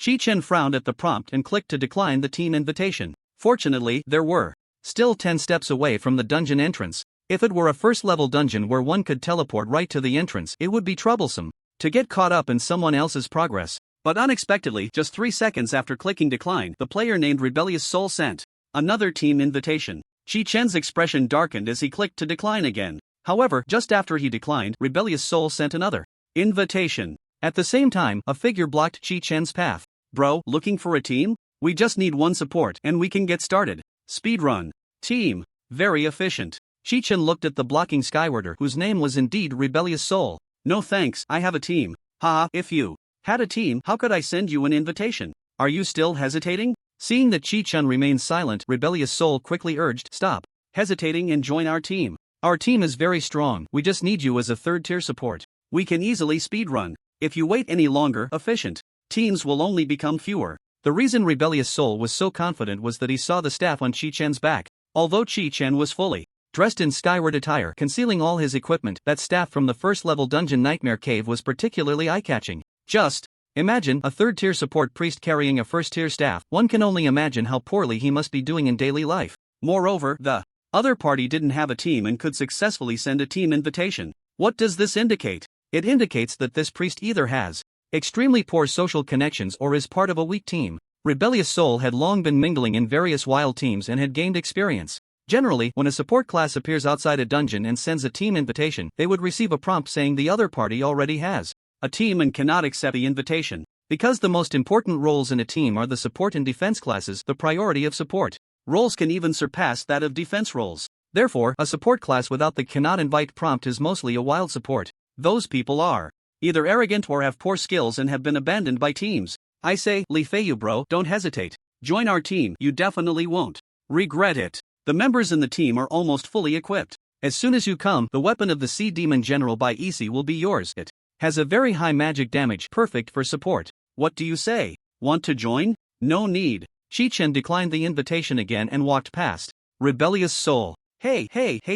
Chi-Chen frowned at the prompt and clicked to decline the team invitation. Fortunately, there were still 10 steps away from the dungeon entrance. If it were a first-level dungeon where one could teleport right to the entrance, it would be troublesome to get caught up in someone else's progress. But unexpectedly, just 3 seconds after clicking decline, the player named Rebellious Soul sent another team invitation. Chi-Chen's expression darkened as he clicked to decline again. However, just after he declined, Rebellious Soul sent another invitation. At the same time, a figure blocked Chi-Chen's path. Bro, looking for a team? We just need one support and we can get started. Speedrun. Team. Very efficient. Chi-Chen looked at the blocking Skywarder, whose name was indeed Rebellious Soul. No thanks, I have a team. Haha, if you had a team, how could I send you an invitation? Are you still hesitating? Seeing that Chi-Chen remained silent, Rebellious Soul quickly urged, stop hesitating and join our team. Our team is very strong, we just need you as a third-tier support. We can easily speedrun. If you wait any longer, efficient teams will only become fewer. The reason Rebellious Soul was so confident was that he saw the staff on Chi-Chen's back. Although Chi-Chen was fully dressed in skyward attire, concealing all his equipment, that staff from the first-level dungeon Nightmare Cave was particularly eye-catching. Just imagine a third-tier support priest carrying a first-tier staff. One can only imagine how poorly he must be doing in daily life. Moreover, the other party didn't have a team and could successfully send a team invitation. What does this indicate? It indicates that this priest either has extremely poor social connections or is part of a weak team. Rebellious Soul had long been mingling in various wild teams and had gained experience. Generally, when a support class appears outside a dungeon and sends a team invitation, they would receive a prompt saying the other party already has a team and cannot accept the invitation. Because the most important roles in a team are the support and defense classes, the priority of support roles can even surpass that of defense roles. Therefore, a support class without the cannot invite prompt is mostly a wild support. Those people are either arrogant or have poor skills and have been abandoned by teams. I say, Li Feiyu bro, don't hesitate. Join our team, you definitely won't regret it. The members in the team are almost fully equipped. As soon as you come, the weapon of the Sea Demon General by Isi will be yours. It has a very high magic damage, perfect for support. What do you say? Want to join? No need. Chi-Chen declined the invitation again and walked past. Rebellious Soul. Hey,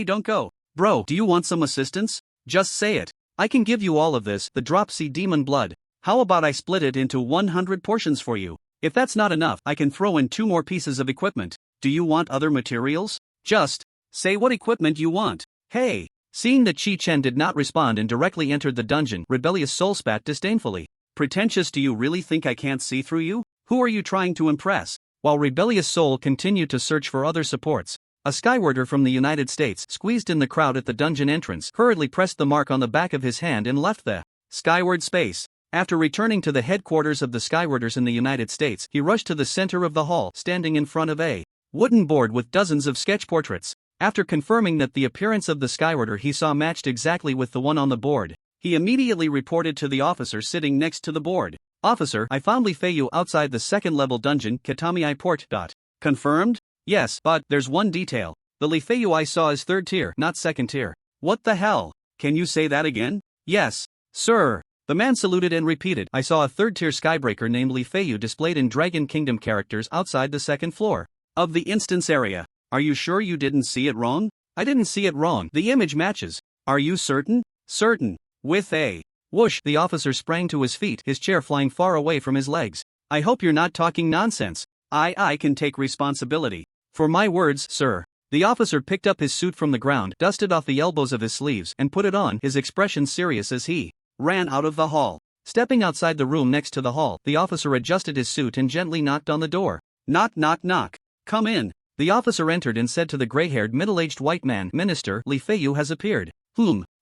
don't go. Bro, do you want some assistance? Just say it. I can give you all of this, the drop Sea Demon blood. How about I split it into 100 portions for you? If that's not enough, I can throw in 2 more pieces of equipment. Do you want other materials? Just say what equipment you want. Hey. Seeing that Chi-Chen did not respond and directly entered the dungeon, Rebellious Soul spat disdainfully. Pretentious, do you really think I can't see through you? Who are you trying to impress? While Rebellious Soul continued to search for other supports, a Skywarder from the United States, squeezed in the crowd at the dungeon entrance, hurriedly pressed the mark on the back of his hand and left the Skyward space. After returning to the headquarters of the Skywarders in the United States, he rushed to the center of the hall, standing in front of a wooden board with dozens of sketch portraits. After confirming that the appearance of the Skywarder he saw matched exactly with the one on the board, he immediately reported to the officer sitting next to the board. Officer, I found Li Feiyu outside the second-level dungeon, Katami Port. Confirmed? Yes, but there's one detail. The Li Feiyu I saw is third tier, not second tier. What the hell? Can you say that again? Yes, sir. The man saluted and repeated, I saw a third-tier skybreaker named Li Feiyu displayed in Dragon Kingdom characters outside the second floor of the instance area. Are you sure you didn't see it wrong? I didn't see it wrong. The image matches. Are you certain? Certain. With a whoosh, the officer sprang to his feet, his chair flying far away from his legs. I hope you're not talking nonsense. I can take responsibility for my words, sir. The officer picked up his suit from the ground, dusted off the elbows of his sleeves, and put it on, his expression serious as he ran out of the hall. Stepping outside the room next to the hall, the officer adjusted his suit and gently knocked on the door. Knock, knock, knock. Come in. The officer entered and said to the gray-haired middle-aged white man, Minister, Li Feiyu has appeared.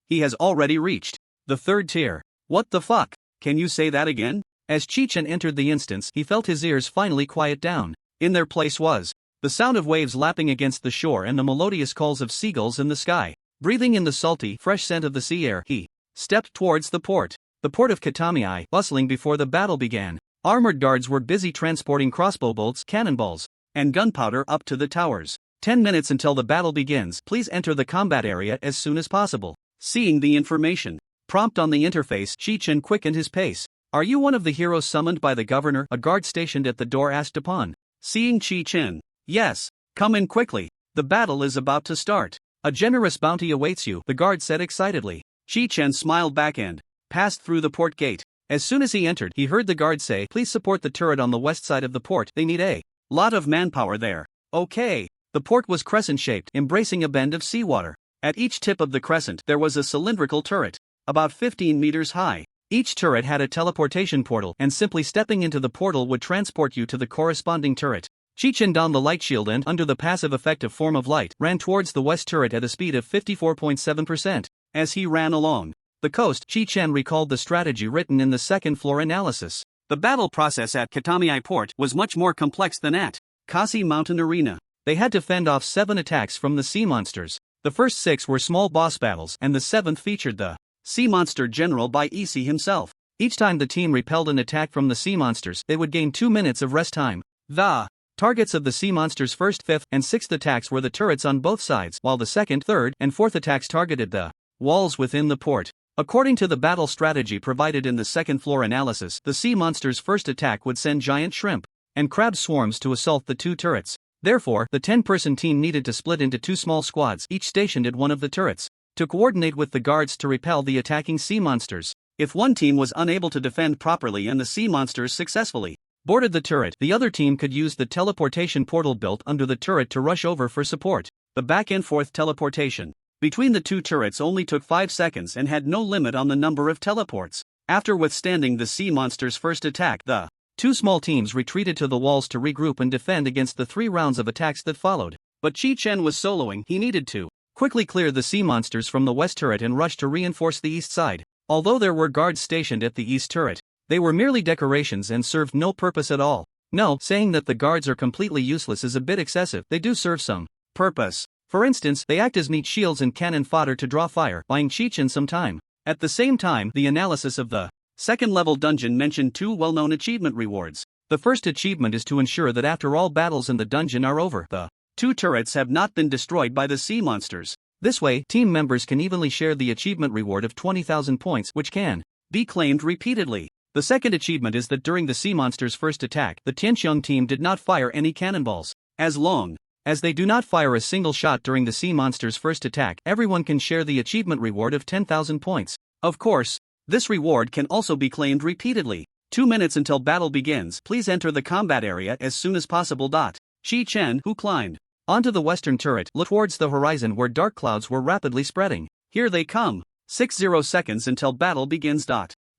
He has already reached the third tier. What the fuck? Can you say that again? As Chi-Chen entered the instance, he felt his ears finally quiet down. In their place was the sound of waves lapping against the shore and the melodious calls of seagulls in the sky. Breathing in the salty, fresh scent of the sea air, he stepped towards the port of Katami, bustling before the battle began. Armored guards were busy transporting crossbow bolts, cannonballs, and gunpowder up to the towers. 10 minutes until the battle begins. Please enter the combat area as soon as possible. Seeing the information prompt on the interface, Chi-Chen quickened his pace. Are you one of the heroes summoned by the governor? A guard stationed at the door asked upon seeing Chi-Chen. Yes. Come in quickly. The battle is about to start. A generous bounty awaits you, the guard said excitedly. Chi-Chen smiled back and passed through the port gate. As soon as he entered, he heard the guard say, please support the turret on the west side of the port. They need a lot of manpower there. Okay. The port was crescent-shaped, embracing a bend of seawater. At each tip of the crescent, there was a cylindrical turret, about 15 meters high. Each turret had a teleportation portal, and simply stepping into the portal would transport you to the corresponding turret. Chi-Chen donned the light shield and, under the passive effect of form of light, ran towards the west turret at a speed of 54.7%. As he ran along the coast. Chi-Chen recalled the strategy written in the second floor analysis. The battle process at Katamiai Port was much more complex than at Kasi Mountain Arena. They had to fend off 7 attacks from the sea monsters. The first 6 were small boss battles, and the 7th featured the Sea Monster General by Issei himself. Each time the team repelled an attack from the sea monsters, they would gain 2 minutes of rest time. The targets of the sea monsters' first, 5th, and 6th attacks were the turrets on both sides, while the 2nd, 3rd, and 4th attacks targeted the walls within the port. According to the battle strategy provided in the second floor analysis, the sea monsters' first attack would send giant shrimp and crab swarms to assault the 2 turrets. Therefore, the 10-person team needed to split into 2 small squads, each stationed at one of the turrets, to coordinate with the guards to repel the attacking sea monsters. If one team was unable to defend properly and the sea monsters successfully boarded the turret, the other team could use the teleportation portal built under the turret to rush over for support. The back-and-forth teleportation between the 2 turrets only took 5 seconds and had no limit on the number of teleports. After withstanding the sea monster's first attack, the 2 small teams retreated to the walls to regroup and defend against the 3 rounds of attacks that followed. But Chi-Chen was soloing. He needed to quickly clear the sea monsters from the west turret and rush to reinforce the east side. Although there were guards stationed at the east turret, they were merely decorations and served no purpose at all. No, saying that the guards are completely useless is a bit excessive. They do serve some purpose. For instance, they act as meat shields and cannon fodder to draw fire, buying Chi-Chen some time. At the same time, the analysis of the second-level dungeon mentioned 2 well-known achievement rewards. The first achievement is to ensure that after all battles in the dungeon are over, the 2 turrets have not been destroyed by the sea monsters. This way, team members can evenly share the achievement reward of 20,000 points, which can be claimed repeatedly. The second achievement is that during the sea monster's first attack, the Tianqiang team did not fire any cannonballs. As long as they do not fire a single shot during the sea monster's first attack, everyone can share the achievement reward of 10,000 points. Of course, this reward can also be claimed repeatedly. 2 minutes until battle begins. Please enter the combat area as soon as possible. Chi-Chen, who climbed onto the western turret, looked towards the horizon where dark clouds were rapidly spreading. Here they come. 60 seconds until battle begins.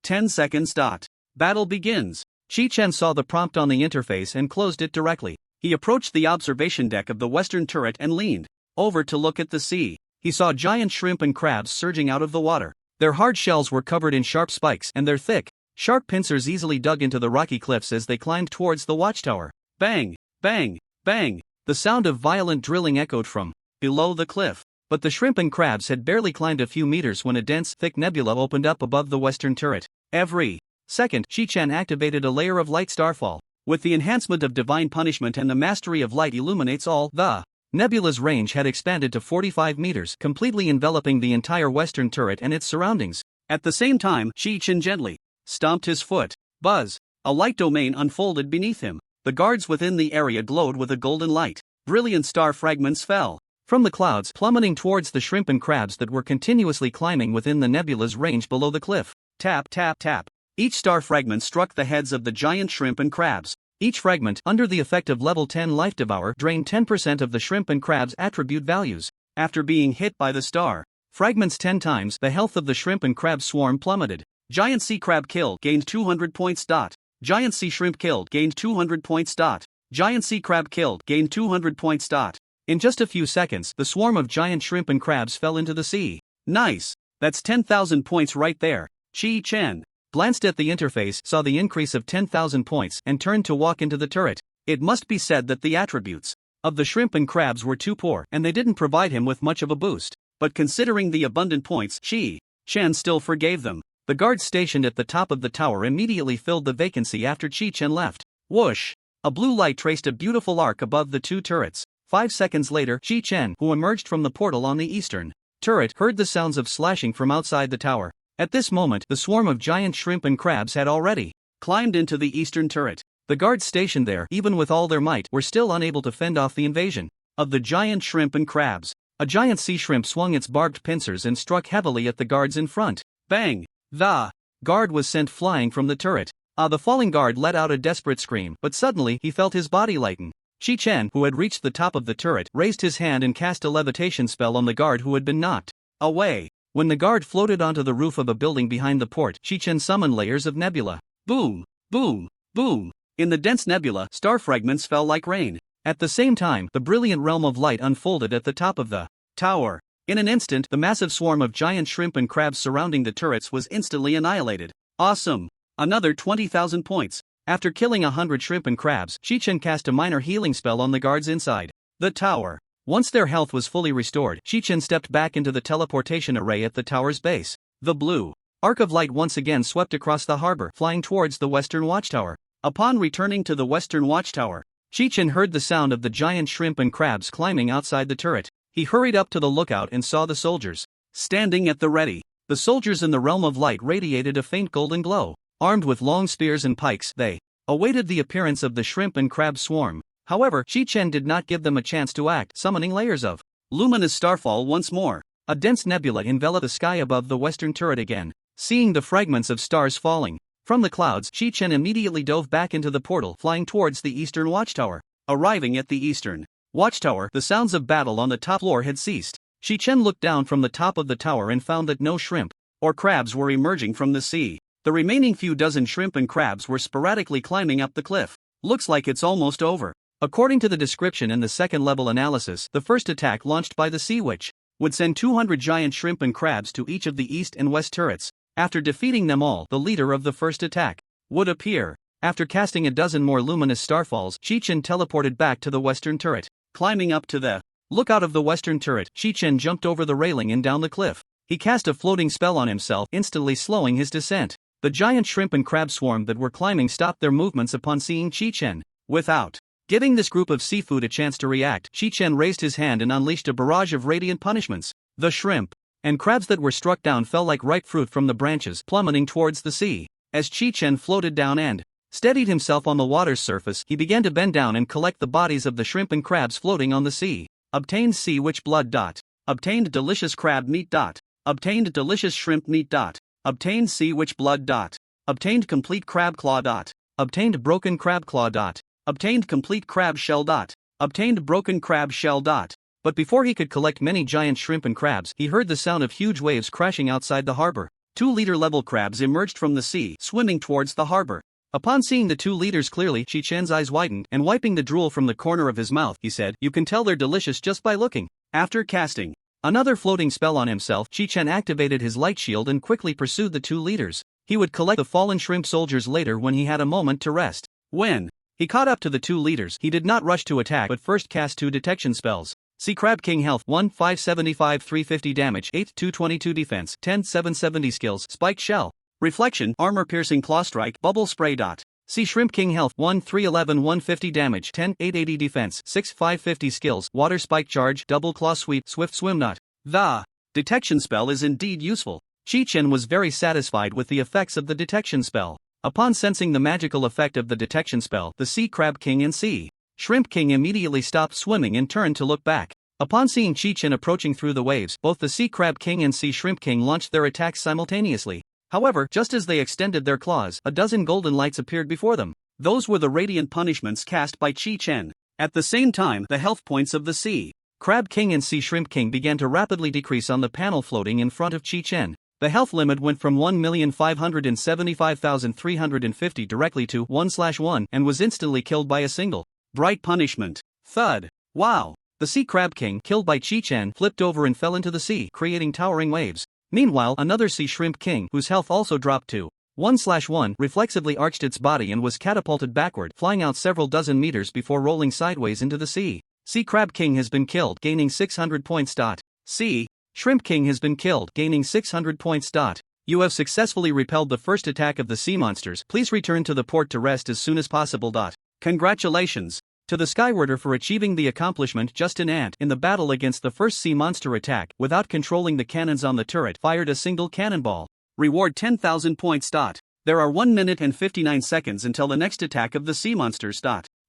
10 seconds. Battle begins. Chi-Chen saw the prompt on the interface and closed it directly. He approached the observation deck of the western turret and leaned over to look at the sea. He saw giant shrimp and crabs surging out of the water. Their hard shells were covered in sharp spikes, and their thick, sharp pincers easily dug into the rocky cliffs as they climbed towards the watchtower. Bang, bang, bang. The sound of violent drilling echoed from below the cliff. But the shrimp and crabs had barely climbed a few meters when a dense, thick nebula opened up above the western turret. Every second, Chi-Chen activated a layer of light starfall. With the enhancement of divine punishment and the mastery of light illuminates all, the nebula's range had expanded to 45 meters, completely enveloping the entire western turret and its surroundings. At the same time, Chi-Chen gently stomped his foot. Buzz! A light domain unfolded beneath him. The guards within the area glowed with a golden light. Brilliant star fragments fell from the clouds, plummeting towards the shrimp and crabs that were continuously climbing within the nebula's range below the cliff. Tap, tap, tap. Each star fragment struck the heads of the giant shrimp and crabs. Each fragment, under the effect of level 10 Life Devour, drained 10% of the shrimp and crab's attribute values. After being hit by the star fragments 10 times, the health of the shrimp and crab swarm plummeted. Giant sea crab killed, gained 200 points. Giant sea shrimp killed, gained 200 points. Giant sea crab killed, gained 200 points. In just a few seconds, the swarm of giant shrimp and crabs fell into the sea. Nice! That's 10,000 points right there. Chi-Chen glanced at the interface, saw the increase of 10,000 points, and turned to walk into the turret. It must be said that the attributes of the shrimp and crabs were too poor, and they didn't provide him with much of a boost. But considering the abundant points, Chi-Chen still forgave them. The guards stationed at the top of the tower immediately filled the vacancy after Chi-Chen left. Whoosh! A blue light traced a beautiful arc above the 2 turrets. 5 seconds later, Chi-Chen, who emerged from the portal on the eastern turret, heard the sounds of slashing from outside the tower. At this moment, the swarm of giant shrimp and crabs had already climbed into the eastern turret. The guards stationed there, even with all their might, were still unable to fend off the invasion of the giant shrimp and crabs. A giant sea shrimp swung its barbed pincers and struck heavily at the guards in front. Bang! The guard was sent flying from the turret. The falling guard let out a desperate scream, but suddenly he felt his body lighten. Chi-Chen, who had reached the top of the turret, raised his hand and cast a levitation spell on the guard who had been knocked away. When the guard floated onto the roof of a building behind the port, Chi-Chen summoned layers of nebula. Boom! Boom! Boom! In the dense nebula, star fragments fell like rain. At the same time, the brilliant realm of light unfolded at the top of the tower. In an instant, the massive swarm of giant shrimp and crabs surrounding the turrets was instantly annihilated. Awesome! Another 20,000 points. After killing 100 shrimp and crabs, Chi-Chen cast a minor healing spell on the guards inside the tower. Once their health was fully restored, Chi-Chen stepped back into the teleportation array at the tower's base. The blue arc of light once again swept across the harbor, flying towards the western watchtower. Upon returning to the western watchtower, Chi-Chen heard the sound of the giant shrimp and crabs climbing outside the turret. He hurried up to the lookout and saw the soldiers standing at the ready. The soldiers in the realm of light radiated a faint golden glow. Armed with long spears and pikes, they awaited the appearance of the shrimp and crab swarm. However, Chi-Chen did not give them a chance to act, summoning layers of luminous starfall once more. A dense nebula enveloped the sky above the western turret again. Seeing the fragments of stars falling from the clouds, Chi-Chen immediately dove back into the portal, flying towards the eastern watchtower. Arriving at the eastern watchtower, the sounds of battle on the top floor had ceased. Chi-Chen looked down from the top of the tower and found that no shrimp or crabs were emerging from the sea. The remaining few dozen shrimp and crabs were sporadically climbing up the cliff. Looks like it's almost over. According to the description in the second-level analysis, the first attack launched by the Sea Witch would send 200 giant shrimp and crabs to each of the east and west turrets. After defeating them all, the leader of the first attack would appear. After casting a dozen more luminous starfalls, Chi-Chen teleported back to the western turret. Climbing up to the lookout of the western turret, Chi-Chen jumped over the railing and down the cliff. He cast a floating spell on himself, instantly slowing his descent. The giant shrimp and crab swarm that were climbing stopped their movements upon seeing Chi-Chen. Without giving this group of seafood a chance to react, Chi-Chen raised his hand and unleashed a barrage of radiant punishments. The shrimp and crabs that were struck down fell like ripe fruit from the branches, plummeting towards the sea. As Chi-Chen floated down and steadied himself on the water's surface, he began to bend down and collect the bodies of the shrimp and crabs floating on the sea. Obtained sea witch blood. Obtained delicious crab meat. Obtained delicious shrimp meat. Obtained sea witch blood. Obtained complete crab claw. Obtained broken crab claw. Obtained complete crab shell. Obtained broken crab shell. But before he could collect many giant shrimp and crabs, he heard the sound of huge waves crashing outside the harbor. 2-liter-level crabs emerged from the sea, swimming towards the harbor. Upon seeing the 2 leaders clearly, Chi-Chen's eyes widened, and wiping the drool from the corner of his mouth, he said, "You can tell they're delicious just by looking." After casting another floating spell on himself, Chi-Chen activated his light shield and quickly pursued the 2 leaders. He would collect the fallen shrimp soldiers later when he had a moment to rest. When he caught up to the 2 leaders, he did not rush to attack but first cast 2 detection spells. Sea Crab King Health 1 575 350 damage 8 222 defense 10 770 skills Spiked Shell Reflection Armor Piercing Claw Strike Bubble Spray. Sea Shrimp King Health 1 311 150 damage 10 880 defense 6 550 skills Water Spike Charge Double Claw Sweep Swift Swim. The detection spell is indeed useful. Chi-Chen was very satisfied with the effects of the detection spell. Upon sensing the magical effect of the detection spell, the Sea Crab King and Sea Shrimp King immediately stopped swimming and turned to look back. Upon seeing Chi-Chen approaching through the waves, both the Sea Crab King and Sea Shrimp King launched their attacks simultaneously. However, just as they extended their claws, a dozen golden lights appeared before them. Those were the radiant punishments cast by Chi-Chen. At the same time, the health points of the Sea Crab King and Sea Shrimp King began to rapidly decrease on the panel floating in front of Chi-Chen. The health limit went from 1,575,350 directly to 1/1 and was instantly killed by a single bright punishment. Thud. Wow. The Sea Crab King, killed by Chi-Chen, flipped over and fell into the sea, creating towering waves. Meanwhile, another Sea Shrimp King, whose health also dropped to 1/1, reflexively arched its body and was catapulted backward, flying out several dozen meters before rolling sideways into the sea. Sea Crab King has been killed, gaining 600 points. Sea Shrimp King has been killed, gaining 600 points. You have successfully repelled the first attack of the sea monsters. Please return to the port to rest as soon as possible. Congratulations to the Skywarder for achieving the accomplishment. Just an ant in the battle against the first sea monster attack, without controlling the cannons on the turret, fired a single cannonball. Reward 10,000 points. There are 1 minute and 59 seconds until the next attack of the sea monsters.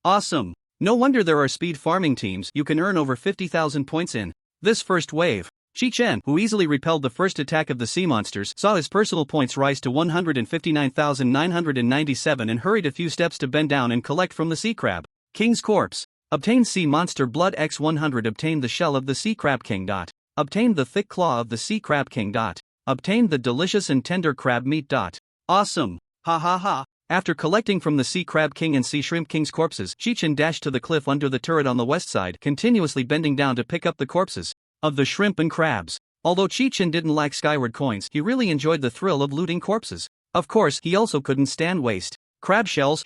Awesome. No wonder there are speed farming teams. You can earn over 50,000 points in this first wave. Chi-Chen, who easily repelled the first attack of the sea monsters, saw his personal points rise to 159,997 and hurried a few steps to bend down and collect from the Sea Crab King's corpse. Obtained Sea Monster Blood x 100. Obtained the shell of the Sea Crab King. Obtained the thick claw of the Sea Crab King. Obtained the delicious and tender crab meat. Awesome. Ha ha ha. After collecting from the Sea Crab King and Sea Shrimp King's corpses, Chi-Chen dashed to the cliff under the turret on the west side, continuously bending down to pick up the corpses. of the shrimp and crabs. Although Chi-Chen didn't like skyward coins, he really enjoyed the thrill of looting corpses. Of course, he also couldn't stand waste. Crab shells,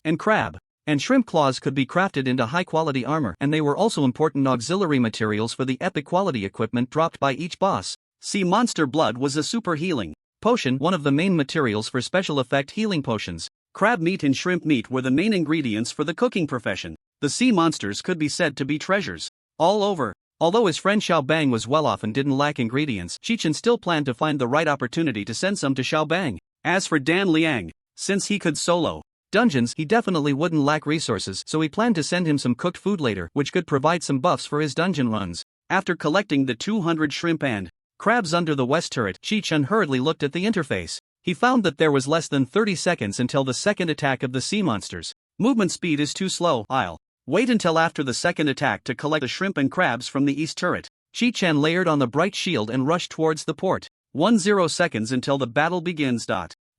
and crab and shrimp claws could be crafted into high-quality armor, and they were also important auxiliary materials for the epic quality equipment dropped by each boss. Sea monster blood was a super healing potion, one of the main materials for special effect healing potions. Crab meat and shrimp meat were the main ingredients for the cooking profession. The sea monsters could be said to be treasures all over. Although his friend Xiao Bang was well off and didn't lack ingredients, Chi-Chen still planned to find the right opportunity to send some to Xiao Bang. As for Dan Liang, since he could solo dungeons, he definitely wouldn't lack resources, so he planned to send him some cooked food later, which could provide some buffs for his dungeon runs. After collecting the 200 shrimp and crabs under the west turret, Chi-Chen hurriedly looked at the interface. He found that there was less than 30 seconds until the second attack of the sea monsters. Movement speed is too slow. I'll wait until after the second attack to collect the shrimp and crabs from the east turret. Chi-Chen layered on the bright shield and rushed towards the port. 10 seconds until the battle begins.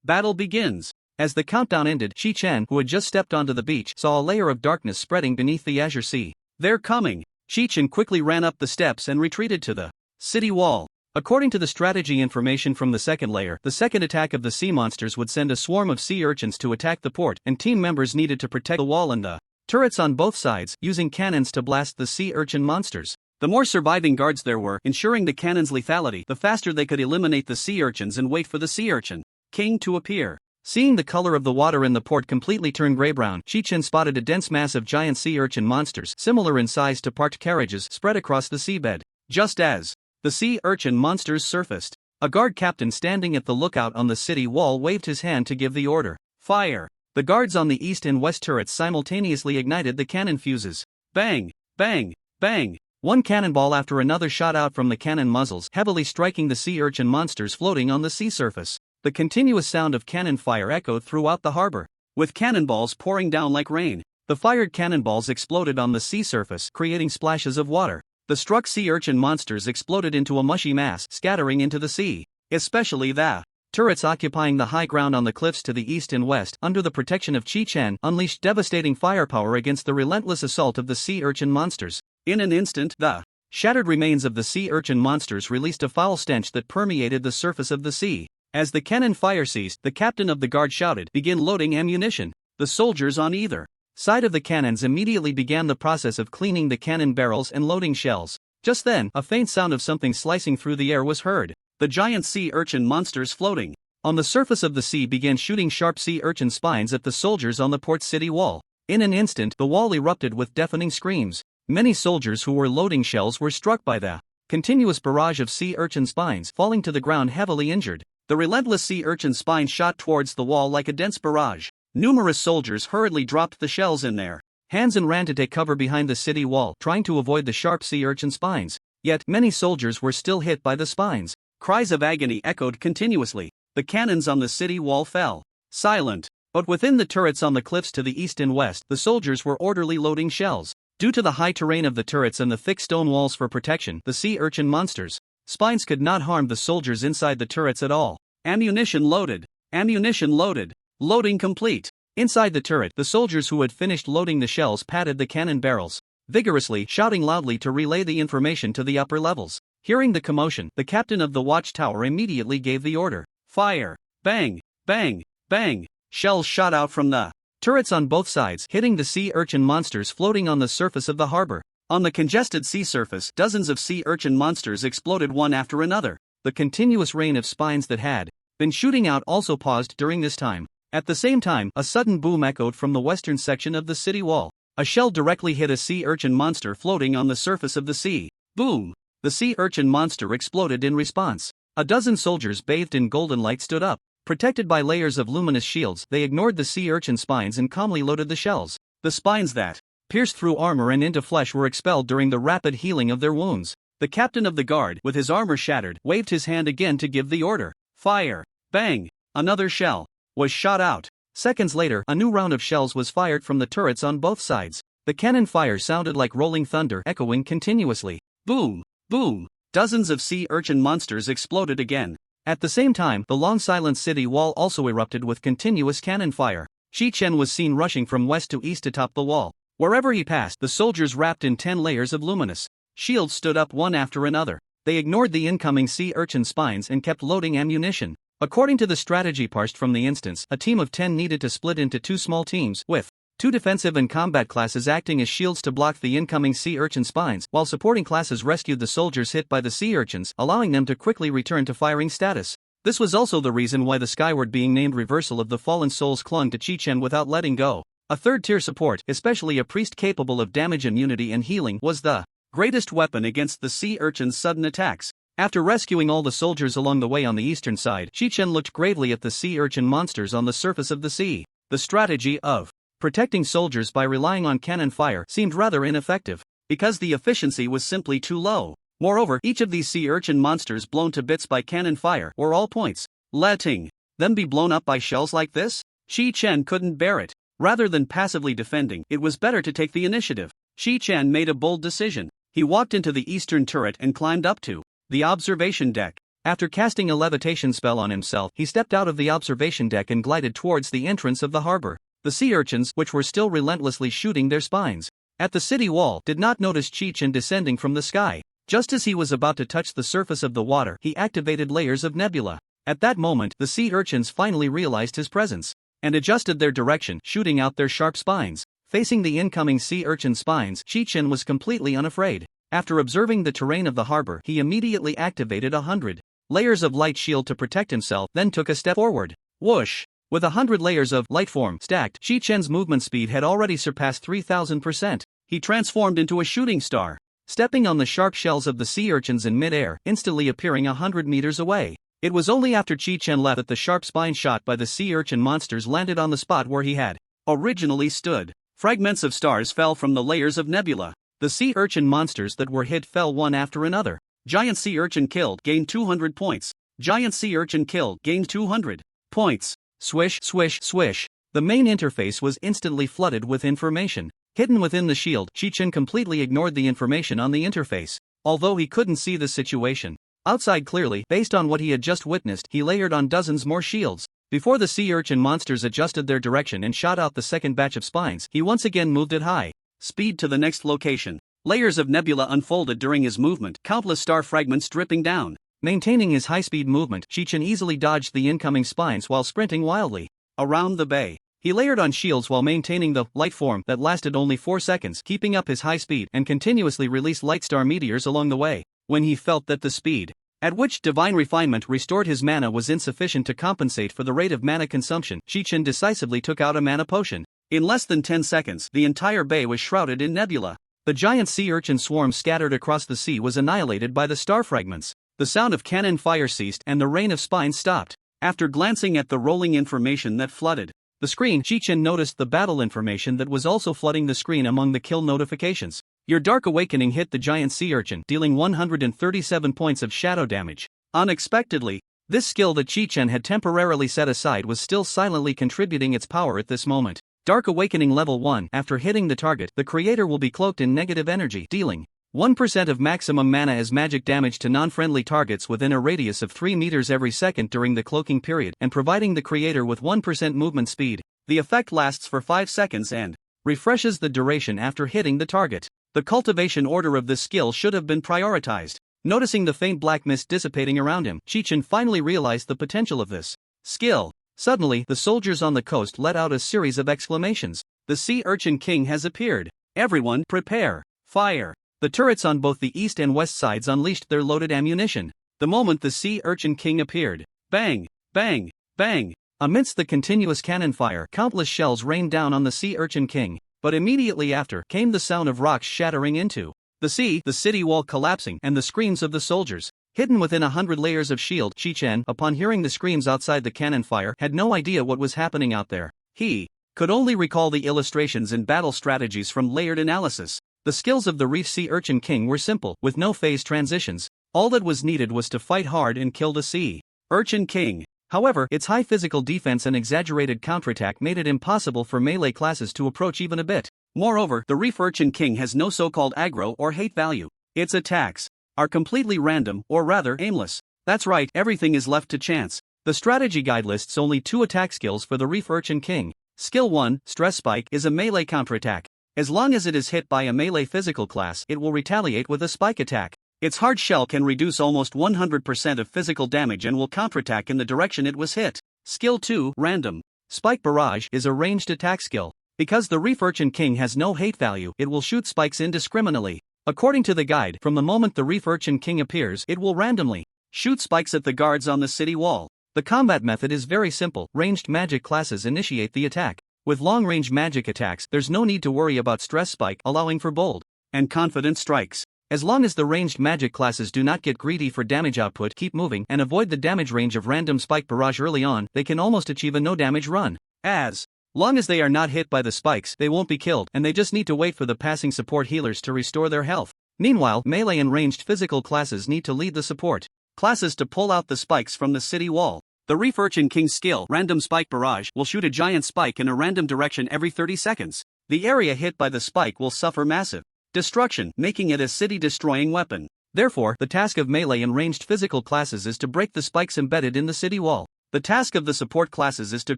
Battle begins. As the countdown ended, Chi-Chen, who had just stepped onto the beach, saw a layer of darkness spreading beneath the azure sea. They're coming. Chi-Chen quickly ran up the steps and retreated to the city wall. According to the strategy information from the second layer, the second attack of the sea monsters would send a swarm of sea urchins to attack the port, and team members needed to protect the wall and the turrets on both sides, using cannons to blast the sea urchin monsters. The more surviving guards there were, ensuring the cannon's lethality, the faster they could eliminate the sea urchins and wait for the sea urchin king to appear. Seeing the color of the water in the port completely turn gray-brown, Chi-Chen spotted a dense mass of giant sea urchin monsters, similar in size to parked carriages, spread across the seabed. Just as the sea urchin monsters surfaced, a guard captain standing at the lookout on the city wall waved his hand to give the order. Fire! The guards on the east and west turrets simultaneously ignited the cannon fuses. Bang! Bang! Bang! One cannonball after another shot out from the cannon muzzles, heavily striking the sea urchin monsters floating on the sea surface. The continuous sound of cannon fire echoed throughout the harbor, with cannonballs pouring down like rain. The fired cannonballs exploded on the sea surface, creating splashes of water. The struck sea urchin monsters exploded into a mushy mass, scattering into the sea. Especially the turrets occupying the high ground on the cliffs to the east and west, under the protection of Chi-Chen, unleashed devastating firepower against the relentless assault of the sea urchin monsters. In an instant, the shattered remains of the sea urchin monsters released a foul stench that permeated the surface of the sea. As the cannon fire ceased, the captain of the guard shouted, "Begin loading ammunition." The soldiers on either side of the cannons immediately began the process of cleaning the cannon barrels and loading shells. Just then, a faint sound of something slicing through the air was heard. The giant sea urchin monsters floating on the surface of the sea began shooting sharp sea urchin spines at the soldiers on the port city wall. In an instant, the wall erupted with deafening screams. Many soldiers who were loading shells were struck by the continuous barrage of sea urchin spines, falling to the ground heavily injured. The relentless sea urchin spine shot towards the wall like a dense barrage. Numerous soldiers hurriedly dropped the shells in their hands and ran to take cover behind the city wall, trying to avoid the sharp sea urchin spines. Yet, many soldiers were still hit by the spines. Cries of agony echoed continuously. The cannons on the city wall fell silent. But within the turrets on the cliffs to the east and west, the soldiers were orderly loading shells. Due to the high terrain of the turrets and the thick stone walls for protection, the sea urchin monsters' spines could not harm the soldiers inside the turrets at all. Ammunition loaded. Ammunition loaded. Loading complete. Inside the turret, the soldiers who had finished loading the shells patted the cannon barrels vigorously, shouting loudly to relay the information to the upper levels. Hearing the commotion, the captain of the watchtower immediately gave the order. Fire! Bang! Bang! Bang! Shells shot out from the turrets on both sides, hitting the sea urchin monsters floating on the surface of the harbor. On the congested sea surface, dozens of sea urchin monsters exploded one after another. The continuous rain of spines that had been shooting out also paused during this time. At the same time, a sudden boom echoed from the western section of the city wall. A shell directly hit a sea urchin monster floating on the surface of the sea. Boom! The sea urchin monster exploded in response. A dozen soldiers bathed in golden light stood up. Protected by layers of luminous shields, they ignored the sea urchin spines and calmly loaded the shells. The spines that pierced through armor and into flesh were expelled during the rapid healing of their wounds. The captain of the guard, with his armor shattered, waved his hand again to give the order. Fire! Bang! Another shell was shot out. Seconds later, a new round of shells was fired from the turrets on both sides. The cannon fire sounded like rolling thunder, echoing continuously. Boom! Boom! Dozens of sea urchin monsters exploded again. At the same time, the long silent city wall also erupted with continuous cannon fire. Chi-Chen was seen rushing from west to east atop the wall. Wherever he passed, the soldiers wrapped in 10 layers of luminous shields stood up one after another. They ignored the incoming sea urchin spines and kept loading ammunition. According to the strategy parsed from the instance, a team of 10 needed to split into 2 small teams, with 2 defensive and combat classes acting as shields to block the incoming sea urchin spines, while supporting classes rescued the soldiers hit by the sea urchins, allowing them to quickly return to firing status. This was also the reason why the skyward being named Reversal of the Fallen Souls clung to Chi-Chen without letting go. A third-tier support, especially a priest capable of damage immunity and healing, was the greatest weapon against the sea urchin's sudden attacks. After rescuing all the soldiers along the way on the eastern side, Chi-Chen looked gravely at the sea urchin monsters on the surface of the sea. The strategy of protecting soldiers by relying on cannon fire seemed rather ineffective, because the efficiency was simply too low. Moreover, each of these sea urchin monsters blown to bits by cannon fire were all points. Letting them be blown up by shells like this? Chi-Chen couldn't bear it. Rather than passively defending, it was better to take the initiative. Chi-Chen made a bold decision. He walked into the eastern turret and climbed up to the observation deck. After casting a levitation spell on himself, he stepped out of the observation deck and glided towards the entrance of the harbor. The sea urchins, which were still relentlessly shooting their spines at the city wall, did not notice Chi-Chen descending from the sky. Just as he was about to touch the surface of the water, he activated layers of nebula. At that moment, the sea urchins finally realized his presence and adjusted their direction, shooting out their sharp spines. Facing the incoming sea urchin spines, Chi-Chen was completely unafraid. After observing the terrain of the harbor, he immediately activated 100 layers of light shield to protect himself, then took a step forward. Whoosh! With 100 layers of light form stacked, Chi-Chen's movement speed had already surpassed 3000%. He transformed into a shooting star, stepping on the sharp shells of the sea urchins in mid-air, instantly appearing 100 meters away. It was only after Chi-Chen left that the sharp spine shot by the sea urchin monsters landed on the spot where he had originally stood. Fragments of stars fell from the layers of nebula. The sea urchin monsters that were hit fell one after another. Giant sea urchin killed, gained 200 points. Giant sea urchin killed, gained 200 points. Swish, swish, swish. The main interface was instantly flooded with information. Hidden within the shield, Chi-Chen completely ignored the information on the interface. Although he couldn't see the situation outside clearly, based on what he had just witnessed, he layered on dozens more shields. Before the sea urchin monsters adjusted their direction and shot out the second batch of spines, he once again moved at high speed to the next location. Layers of nebula unfolded during his movement, countless star fragments dripping down. Maintaining his high-speed movement, Chi-Chen easily dodged the incoming spines while sprinting wildly around the bay. He layered on shields while maintaining the light form that lasted only 4 seconds, keeping up his high speed and continuously released light star meteors along the way. When he felt that the speed at which divine refinement restored his mana was insufficient to compensate for the rate of mana consumption, Chi-Chen decisively took out a mana potion. In less than 10 seconds, the entire bay was shrouded in nebula. The giant sea urchin swarm scattered across the sea was annihilated by the star fragments. The sound of cannon fire ceased and the rain of spines stopped. After glancing at the rolling information that flooded the screen, Chi-Chen noticed the battle information that was also flooding the screen among the kill notifications. Your Dark Awakening hit the giant sea urchin, dealing 137 points of shadow damage. Unexpectedly, this skill that Chi-Chen had temporarily set aside was still silently contributing its power at this moment. Dark Awakening level 1. After hitting the target, the creator will be cloaked in negative energy, dealing 1% of maximum mana as magic damage to non-friendly targets within a radius of 3 meters every second during the cloaking period, and providing the creator with 1% movement speed. The effect lasts for 5 seconds and refreshes the duration after hitting the target. The cultivation order of this skill should have been prioritized. Noticing the faint black mist dissipating around him, Chi-Chen finally realized the potential of this skill. Suddenly, the soldiers on the coast let out a series of exclamations. The Sea Urchin King has appeared. Everyone, prepare. Fire. The turrets on both the east and west sides unleashed their loaded ammunition. The moment the Sea Urchin King appeared, bang, bang, bang. Amidst the continuous cannon fire, countless shells rained down on the Sea Urchin King, but immediately after came the sound of rocks shattering into the sea, the city wall collapsing, and the screams of the soldiers. Hidden within 100 layers of shield, Chi-Chen, upon hearing the screams outside the cannon fire, had no idea what was happening out there. He could only recall the illustrations and battle strategies from layered analysis. The skills of the Reef Sea Urchin King were simple, with no phase transitions. All that was needed was to fight hard and kill the Sea Urchin King. However, its high physical defense and exaggerated counterattack made it impossible for melee classes to approach even a bit. Moreover, the Reef Urchin King has no so-called aggro or hate value. Its attacks are completely random, or rather, aimless. That's right, everything is left to chance. The strategy guide lists only 2 attack skills for the Reef Urchin King. Skill 1, Stress Spike, is a melee counterattack. As long as it is hit by a melee physical class, it will retaliate with a spike attack. Its hard shell can reduce almost 100% of physical damage and will counterattack in the direction it was hit. Skill 2, Random. Spike Barrage is a ranged attack skill. Because the Reef Urchin King has no hate value, it will shoot spikes indiscriminately. According to the guide, from the moment the Reef Urchin King appears, it will randomly shoot spikes at the guards on the city wall. The combat method is very simple. Ranged magic classes initiate the attack. With long-range magic attacks, there's no need to worry about stress spike, allowing for bold and confident strikes. As long as the ranged magic classes do not get greedy for damage output, keep moving, and avoid the damage range of random spike barrage early on, they can almost achieve a no-damage run. As long as they are not hit by the spikes, they won't be killed, and they just need to wait for the passing support healers to restore their health. Meanwhile, melee and ranged physical classes need to lead the support classes to pull out the spikes from the city wall. The Reef Urchin King's skill, Random Spike Barrage, will shoot a giant spike in a random direction every 30 seconds. The area hit by the spike will suffer massive destruction, making it a city-destroying weapon. Therefore, the task of melee and ranged physical classes is to break the spikes embedded in the city wall. The task of the support classes is to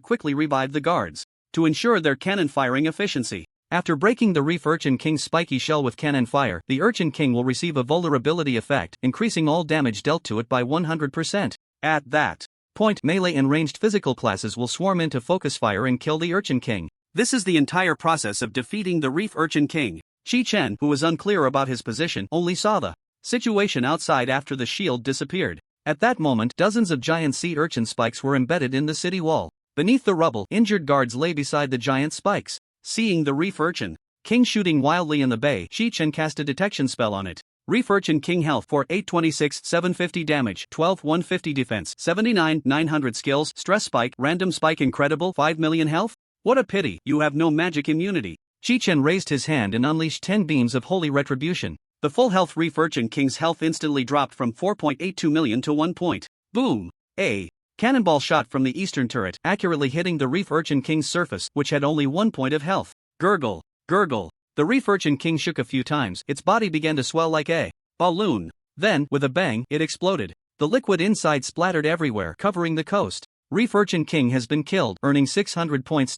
quickly revive the guards to ensure their cannon firing efficiency. After breaking the Reef Urchin King's spiky shell with cannon fire, the Urchin King will receive a vulnerability effect, increasing all damage dealt to it by 100%. At that point, melee and ranged physical classes will swarm into focus fire and kill the Urchin King. This is the entire process of defeating the Reef Urchin King. Chi-Chen, who was unclear about his position, only saw the situation outside after the shield disappeared. At that moment, dozens of giant sea urchin spikes were embedded in the city wall. Beneath the rubble, injured guards lay beside the giant spikes. Seeing the Reef Urchin King shooting wildly in the bay, Chi-Chen cast a detection spell on it. Reef Urchin King health for 826, 750 damage, 12, 150 defense, 79, 900 skills, stress spike, random spike incredible, 5 million health? What a pity, you have no magic immunity. Chi-Chen raised his hand and unleashed 10 beams of holy retribution. The full health Reef Urchin King's health instantly dropped from 4.82 million to 1 point. Boom! A cannonball shot from the eastern turret, accurately hitting the Reef Urchin King's surface, which had only 1 point of health. Gurgle, gurgle. The Reef Urchin King shook a few times. Its body began to swell like a balloon. Then, with a bang, it exploded. The liquid inside splattered everywhere, covering the coast. Reef Urchin King has been killed, earning 600 points.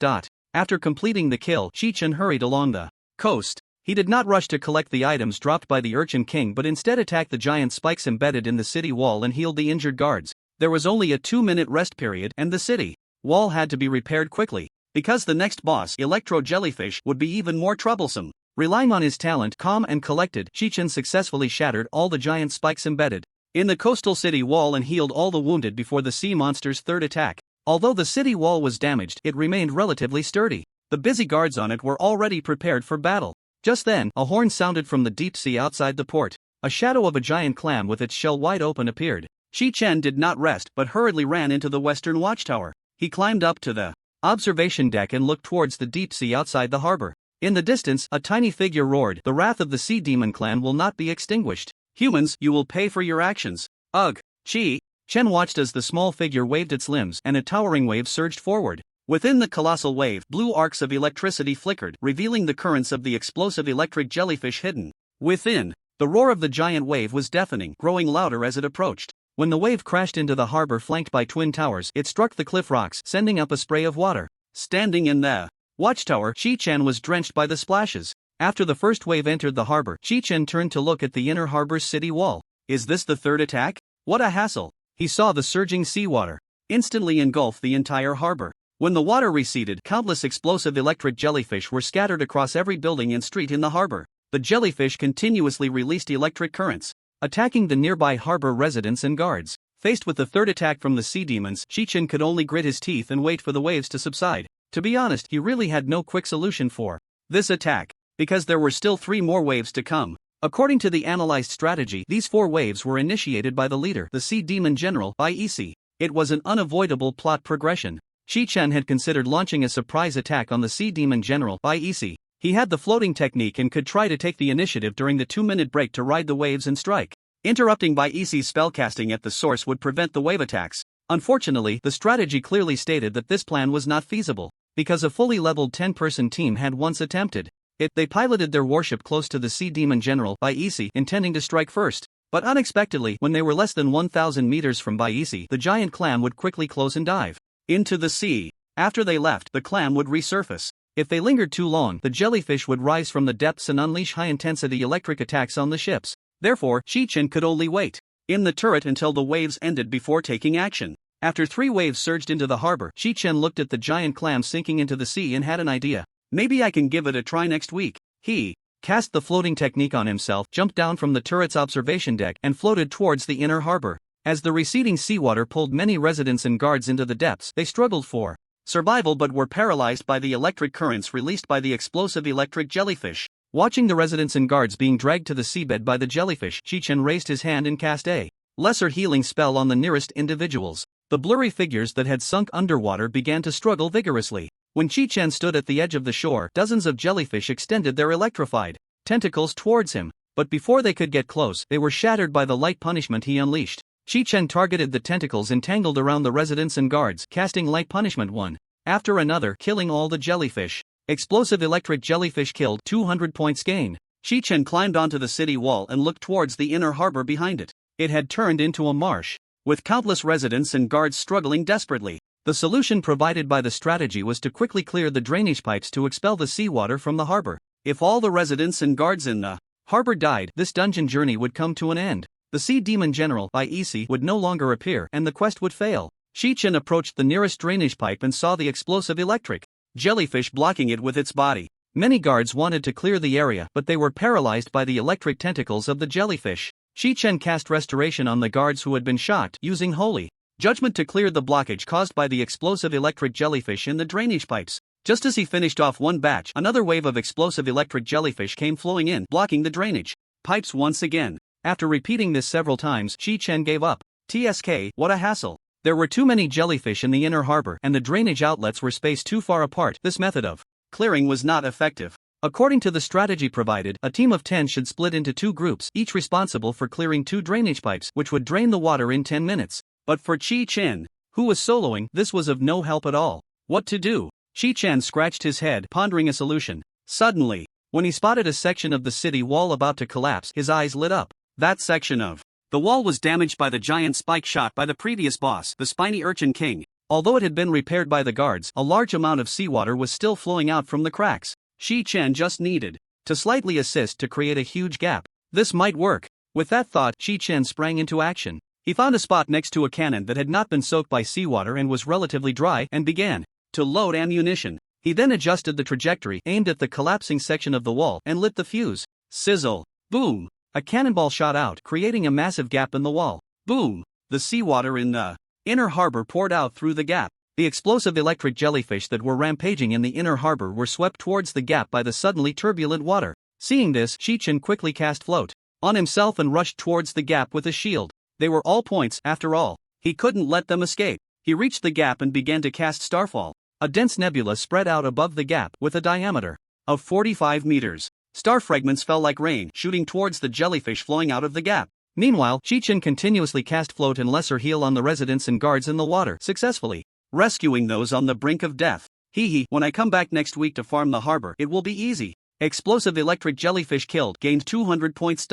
After completing the kill, Chi-Chen hurried along the coast. He did not rush to collect the items dropped by the Urchin King but instead attacked the giant spikes embedded in the city wall and healed the injured guards. There was only a 2-minute rest period and the city wall had to be repaired quickly. Because the next boss, Electro Jellyfish, would be even more troublesome. Relying on his talent, calm and collected, Chi-Chen successfully shattered all the giant spikes embedded in the coastal city wall and healed all the wounded before the sea monster's third attack. Although the city wall was damaged, it remained relatively sturdy. The busy guards on it were already prepared for battle. Just then, a horn sounded from the deep sea outside the port. A shadow of a giant clam with its shell wide open appeared. Chi-Chen did not rest but hurriedly ran into the western watchtower. He climbed up to the observation deck and looked towards the deep sea outside the harbor. In the distance, a tiny figure roared, "The wrath of the Sea Demon clan will not be extinguished. Humans, you will pay for your actions." Ugh! Chi-Chen watched as the small figure waved its limbs and a towering wave surged forward. Within the colossal wave, blue arcs of electricity flickered, revealing the currents of the explosive electric jellyfish hidden within. The roar of the giant wave was deafening, growing louder as it approached. When the wave crashed into the harbor flanked by twin towers, it struck the cliff rocks, sending up a spray of water. Standing in the watchtower, Chi-Chen was drenched by the splashes. After the first wave entered the harbor, Chi-Chen turned to look at the inner harbor's city wall. Is this the third attack? What a hassle! He saw the surging seawater instantly engulf the entire harbor. When the water receded, countless explosive electric jellyfish were scattered across every building and street in the harbor. The jellyfish continuously released electric currents, attacking the nearby harbor residents and guards. Faced with the third attack from the sea demons, Chi-Chen could only grit his teeth and wait for the waves to subside. To be honest, he really had no quick solution for this attack, because there were still 3 more waves to come. According to the analyzed strategy, these 4 waves were initiated by the leader, the Sea Demon General, by Isi. It was an unavoidable plot progression. Chi-Chen had considered launching a surprise attack on the Sea Demon General, by Isi. He had the floating technique and could try to take the initiative during the 2-minute break to ride the waves and strike. Interrupting by Isi's spellcasting at the source would prevent the wave attacks. Unfortunately, the strategy clearly stated that this plan was not feasible, because a fully leveled 10-person team had once attempted it. They piloted their warship close to the Sea Demon General, Baisi, intending to strike first. But unexpectedly, when they were less than 1,000 meters from Baisi, the giant clam would quickly close and dive into the sea. After they left, the clam would resurface. If they lingered too long, the jellyfish would rise from the depths and unleash high-intensity electric attacks on the ships. Therefore, Chi-Chen could only wait in the turret until the waves ended before taking action. After 3 waves surged into the harbor, Chi-Chen looked at the giant clam sinking into the sea and had an idea. Maybe I can give it a try next week. He cast the floating technique on himself, jumped down from the turret's observation deck, and floated towards the inner harbor. As the receding seawater pulled many residents and guards into the depths, they struggled for survival but were paralyzed by the electric currents released by the explosive electric jellyfish. Watching the residents and guards being dragged to the seabed by the jellyfish, Chi-Chen raised his hand and cast a lesser healing spell on the nearest individuals. The blurry figures that had sunk underwater began to struggle vigorously. When Chi-Chen stood at the edge of the shore, dozens of jellyfish extended their electrified tentacles towards him, but before they could get close, they were shattered by the light punishment he unleashed. Chi-Chen targeted the tentacles entangled around the residents and guards, casting light punishment one after another, killing all the jellyfish. Explosive electric jellyfish killed, 200 points gain. Chi-Chen climbed onto the city wall and looked towards the inner harbor behind it. It had turned into a marsh, with countless residents and guards struggling desperately. The solution provided by the strategy was to quickly clear the drainage pipes to expel the seawater from the harbor. If all the residents and guards in the harbor died, this dungeon journey would come to an end. The Sea Demon General by Isi would no longer appear and the quest would fail. Chi-Chen approached the nearest drainage pipe and saw the explosive electric jellyfish blocking it with its body. Many guards wanted to clear the area, but they were paralyzed by the electric tentacles of the jellyfish. Chi-Chen cast restoration on the guards who had been shocked, using holy judgment to clear the blockage caused by the explosive electric jellyfish in the drainage pipes. Just as he finished off one batch, another wave of explosive electric jellyfish came flowing in, blocking the drainage pipes once again. After repeating this several times, Chi-Chen gave up. TSK, what a hassle. There were too many jellyfish in the inner harbor, and the drainage outlets were spaced too far apart. This method of clearing was not effective. According to the strategy provided, a team of 10 should split into 2 groups, each responsible for clearing 2 drainage pipes, which would drain the water in 10 minutes. But for Chi-Chen, who was soloing, this was of no help at all. What to do? Chi-Chen scratched his head, pondering a solution. Suddenly, when he spotted a section of the city wall about to collapse, his eyes lit up. That section of the wall was damaged by the giant spike shot by the previous boss, the spiny urchin king. Although it had been repaired by the guards, a large amount of seawater was still flowing out from the cracks. Chi-Chen just needed to slightly assist to create a huge gap. This might work. With that thought, Chi-Chen sprang into action. He found a spot next to a cannon that had not been soaked by seawater and was relatively dry, and began to load ammunition. He then adjusted the trajectory, aimed at the collapsing section of the wall, and lit the fuse. Sizzle. Boom. A cannonball shot out, creating a massive gap in the wall. Boom! The seawater in the inner harbor poured out through the gap. The explosive electric jellyfish that were rampaging in the inner harbor were swept towards the gap by the suddenly turbulent water. Seeing this, Chi-Chen quickly cast float on himself and rushed towards the gap with a shield. They were all points, after all. He couldn't let them escape. He reached the gap and began to cast Starfall. A dense nebula spread out above the gap, with a diameter of 45 meters. Star fragments fell like rain, shooting towards the jellyfish flowing out of the gap. Meanwhile, Chi-Chen continuously cast float and lesser heal on the residents and guards in the water, successfully rescuing those on the brink of death. Hee, when I come back next week to farm the harbor, it will be easy. Explosive electric jellyfish killed, gained 200 points.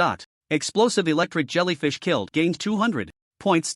Explosive electric jellyfish killed, gained 200 points.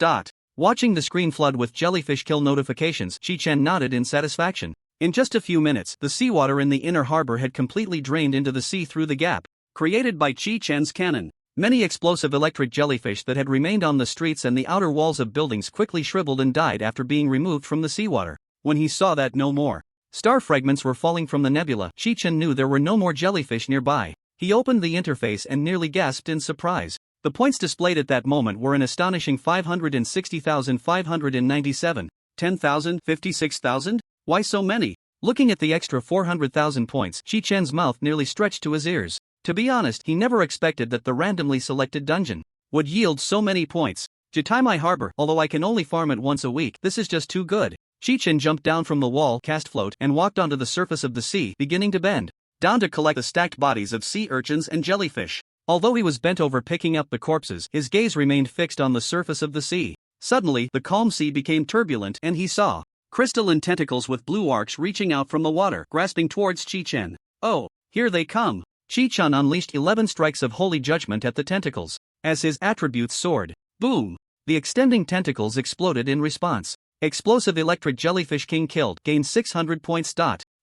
Watching the screen flood with jellyfish kill notifications, Chi-Chen nodded in satisfaction. In just a few minutes, the seawater in the inner harbor had completely drained into the sea through the gap created by Chi-Chen's cannon. Many explosive electric jellyfish that had remained on the streets and the outer walls of buildings quickly shriveled and died after being removed from the seawater. When he saw that no more star fragments were falling from the nebula, Chi-Chen knew there were no more jellyfish nearby. He opened the interface and nearly gasped in surprise. The points displayed at that moment were an astonishing 560,597, 10,000, 56,000? Why so many? Looking at the extra 400,000 points, Chi-Chen's mouth nearly stretched to his ears. To be honest, he never expected that the randomly selected dungeon would yield so many points. Jitai Harbor, although I can only farm it once a week, this is just too good. Chi-Chen jumped down from the wall, cast float, and walked onto the surface of the sea, beginning to bend down to collect the stacked bodies of sea urchins and jellyfish. Although he was bent over picking up the corpses, his gaze remained fixed on the surface of the sea. Suddenly, the calm sea became turbulent, and he saw crystalline tentacles with blue arcs reaching out from the water, grasping towards Chi-Chen. Oh, here they come. Chi-Chen unleashed 11 strikes of holy judgment at the tentacles. As his attributes soared, boom! The extending tentacles exploded in response. Explosive electric jellyfish king killed, gained 600 points.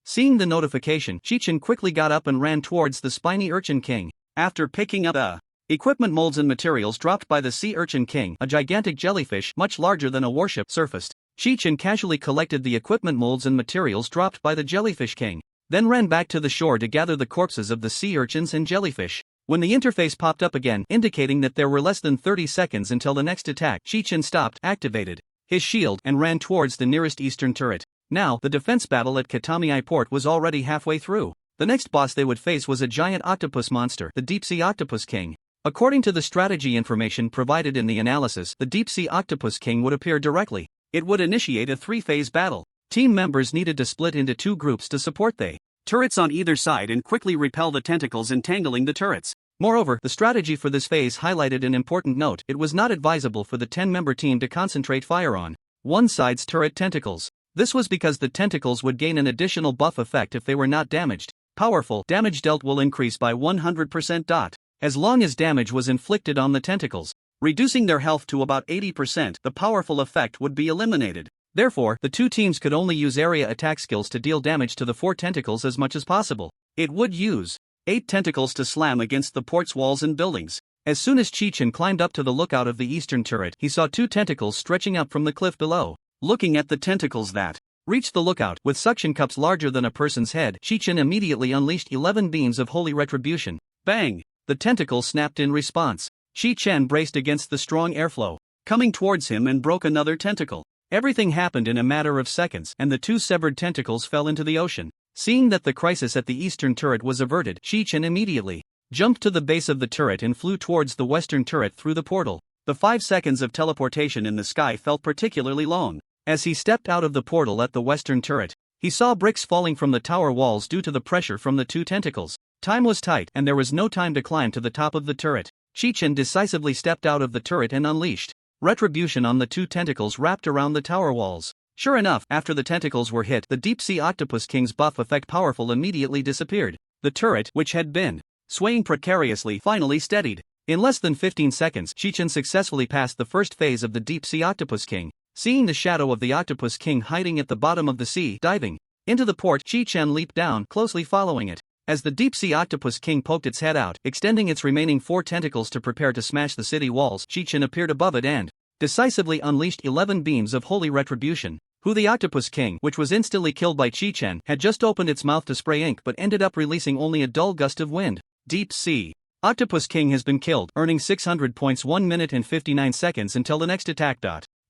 Seeing the notification, Chi-Chen quickly got up and ran towards the spiny urchin king. After picking up the equipment molds and materials dropped by the sea urchin king, a gigantic jellyfish much larger than a warship surfaced. Chi-Chen casually collected the equipment molds and materials dropped by the jellyfish king, then ran back to the shore to gather the corpses of the sea urchins and jellyfish. When the interface popped up again, indicating that there were less than 30 seconds until the next attack, Chi-Chen stopped, activated his shield, and ran towards the nearest eastern turret. Now, the defense battle at Katamiai port was already halfway through. The next boss they would face was a giant octopus monster, the Deep-Sea Octopus King. According to the strategy information provided in the analysis, the Deep-Sea Octopus King would appear directly. It would initiate a 3-phase battle. Team members needed to split into 2 groups to support the turrets on either side and quickly repel the tentacles entangling the turrets. Moreover, the strategy for this phase highlighted an important note: it was not advisable for the 10-member team to concentrate fire on one side's turret tentacles. This was because the tentacles would gain an additional buff effect if they were not damaged. Powerful damage dealt will increase by 100%. As long as damage was inflicted on the tentacles, reducing their health to about 80%, the powerful effect would be eliminated. Therefore, the 2 teams could only use area attack skills to deal damage to the 4 tentacles as much as possible. It would use 8 tentacles to slam against the port's walls and buildings. As soon as Chi-Chen climbed up to the lookout of the eastern turret, he saw 2 tentacles stretching up from the cliff below. Looking at the tentacles that reached the lookout, with suction cups larger than a person's head, Chi-Chen immediately unleashed 11 beams of holy retribution. Bang! The tentacle snapped in response. Chi-Chen braced against the strong airflow coming towards him and broke another tentacle. Everything happened in a matter of seconds, and the 2 severed tentacles fell into the ocean. Seeing that the crisis at the eastern turret was averted, Chi-Chen immediately jumped to the base of the turret and flew towards the western turret through the portal. The 5 seconds of teleportation in the sky felt particularly long. As he stepped out of the portal at the western turret, he saw bricks falling from the tower walls due to the pressure from the 2 tentacles. Time was tight, and there was no time to climb to the top of the turret. Chi-Chen decisively stepped out of the turret and unleashed retribution on the 2 tentacles wrapped around the tower walls. Sure enough, after the tentacles were hit, the Deep-Sea Octopus King's buff effect powerful immediately disappeared. The turret, which had been swaying precariously, finally steadied. In less than 15 seconds, Chi-Chen successfully passed the first phase of the Deep-Sea Octopus King. Seeing the shadow of the Octopus King hiding at the bottom of the sea, diving into the port, Chi-Chen leaped down, closely following it. As the Deep-Sea Octopus King poked its head out, extending its remaining 4 tentacles to prepare to smash the city walls, Chi-Chen appeared above it and decisively unleashed 11 beams of holy retribution. Who the Octopus King, which was instantly killed by Chi-Chen, had just opened its mouth to spray ink but ended up releasing only a dull gust of wind. Deep-Sea Octopus King has been killed, earning 600 points. 1 minute and 59 seconds until the next attack.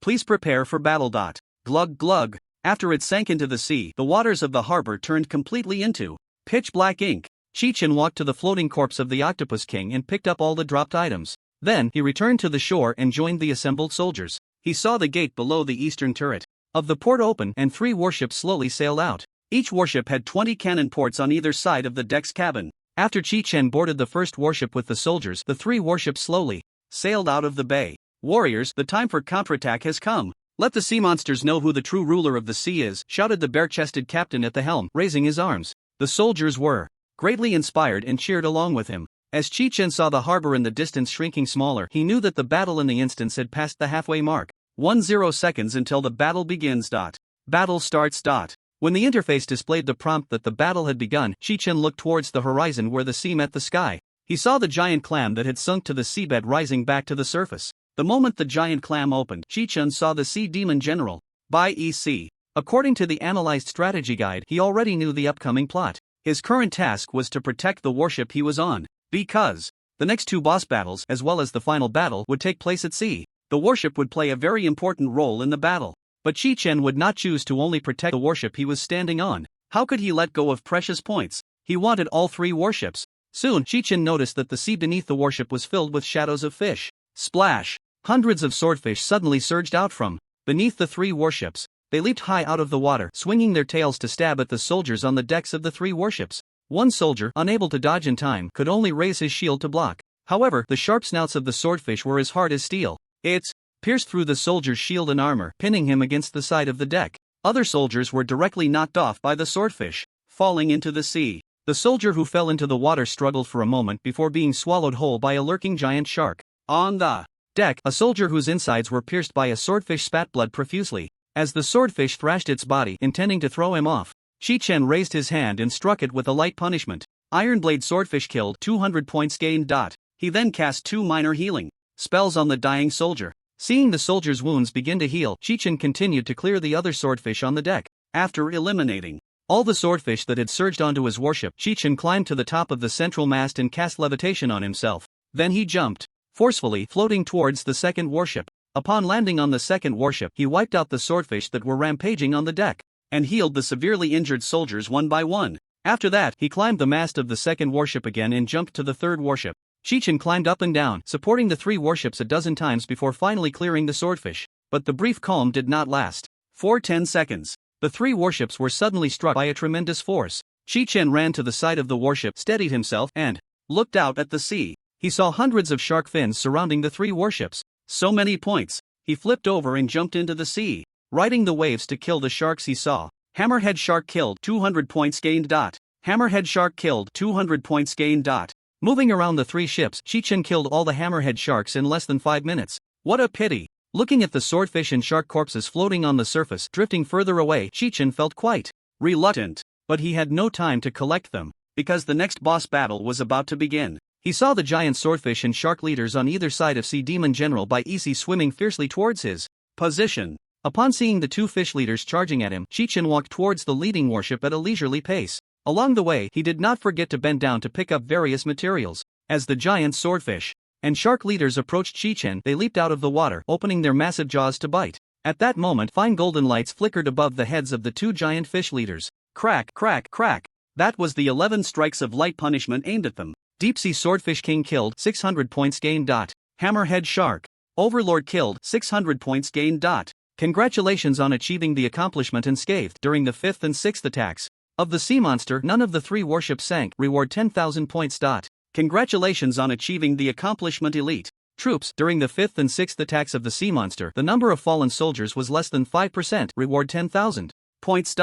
Please prepare for battle. Glug glug. After it sank into the sea, the waters of the harbor turned completely into pitch black ink. Chi-Chen walked to the floating corpse of the Octopus King and picked up all the dropped items. Then, he returned to the shore and joined the assembled soldiers. He saw the gate below the eastern turret of the port open and 3 warships slowly sailed out. Each warship had 20 cannon ports on either side of the deck's cabin. After Chi-Chen boarded the first warship with the soldiers, the 3 warships slowly sailed out of the bay. Warriors, the time for counterattack has come. Let the sea monsters know who the true ruler of the sea is, shouted the bare-chested captain at the helm, raising his arms. The soldiers were greatly inspired and cheered along with him. As Chi-Chen saw the harbor in the distance shrinking smaller, he knew that the battle in the instance had passed the halfway mark. 10 seconds until the battle begins. Battle starts. When the interface displayed the prompt that the battle had begun, Chi-Chen looked towards the horizon where the sea met the sky. He saw the giant clam that had sunk to the seabed rising back to the surface. The moment the giant clam opened, Chi-Chen saw the sea demon general, Bai EC. According to the analyzed strategy guide, he already knew the upcoming plot. His current task was to protect the warship he was on, because the next 2 boss battles, as well as the final battle, would take place at sea. The warship would play a very important role in the battle. But Chi-Chen would not choose to only protect the warship he was standing on. How could he let go of precious points? He wanted all 3 warships. Soon, Chi-Chen noticed that the sea beneath the warship was filled with shadows of fish. Splash! Hundreds of swordfish suddenly surged out from beneath the 3 warships. They leaped high out of the water, swinging their tails to stab at the soldiers on the decks of the 3 warships. One soldier, unable to dodge in time, could only raise his shield to block. However, the sharp snouts of the swordfish were as hard as steel. It pierced through the soldier's shield and armor, pinning him against the side of the deck. Other soldiers were directly knocked off by the swordfish, falling into the sea. The soldier who fell into the water struggled for a moment before being swallowed whole by a lurking giant shark. On the deck, a soldier whose insides were pierced by a swordfish spat blood profusely. As the swordfish thrashed its body, intending to throw him off, Chi-Chen raised his hand and struck it with a light punishment. Iron Blade Swordfish killed, 200 points gained. He then cast 2 minor healing spells on the dying soldier. Seeing the soldier's wounds begin to heal, Chi-Chen continued to clear the other swordfish on the deck. After eliminating all the swordfish that had surged onto his warship, Chi-Chen climbed to the top of the central mast and cast levitation on himself. Then he jumped, forcefully floating towards the second warship. Upon landing on the second warship, he wiped out the swordfish that were rampaging on the deck, and healed the severely injured soldiers one by one. After that, he climbed the mast of the second warship again and jumped to the third warship. Chi-Chen climbed up and down, supporting the 3 warships a dozen times before finally clearing the swordfish. But the brief calm did not last. For 10 seconds, the 3 warships were suddenly struck by a tremendous force. Chi-Chen ran to the side of the warship, steadied himself, and looked out at the sea. He saw hundreds of shark fins surrounding the 3 warships. So many points. He flipped over and jumped into the sea, riding the waves to kill the sharks he saw. Hammerhead shark killed, 200 points gained. Hammerhead shark killed, 200 points gained. Moving around the 3 ships, Chi-Chen killed all the hammerhead sharks in less than 5 minutes. What a pity! Looking at the swordfish and shark corpses floating on the surface, drifting further away, Chi-Chen felt quite reluctant. But he had no time to collect them, because the next boss battle was about to begin. He saw the giant swordfish and shark leaders on either side of Sea Demon General Bai Isi swimming fiercely towards his position. Upon seeing the 2 fish leaders charging at him, Chi-Chen walked towards the leading warship at a leisurely pace. Along the way, he did not forget to bend down to pick up various materials. As the giant swordfish and shark leaders approached Chi-Chen, they leaped out of the water, opening their massive jaws to bite. At that moment, fine golden lights flickered above the heads of the 2 giant fish leaders. Crack, crack, crack. That was the 11 strikes of light punishment aimed at them. Deep Sea Swordfish King killed, 600 points gained. Hammerhead Shark Overlord killed, 600 points gained. Congratulations on achieving the accomplishment unscathed. During the 5th and 6th attacks of the sea monster, none of the 3 warships sank. Reward 10,000 points. Congratulations on achieving the accomplishment elite. Troops. During the 5th and 6th attacks of the sea monster, the number of fallen soldiers was less than 5%. Reward 10,000 points.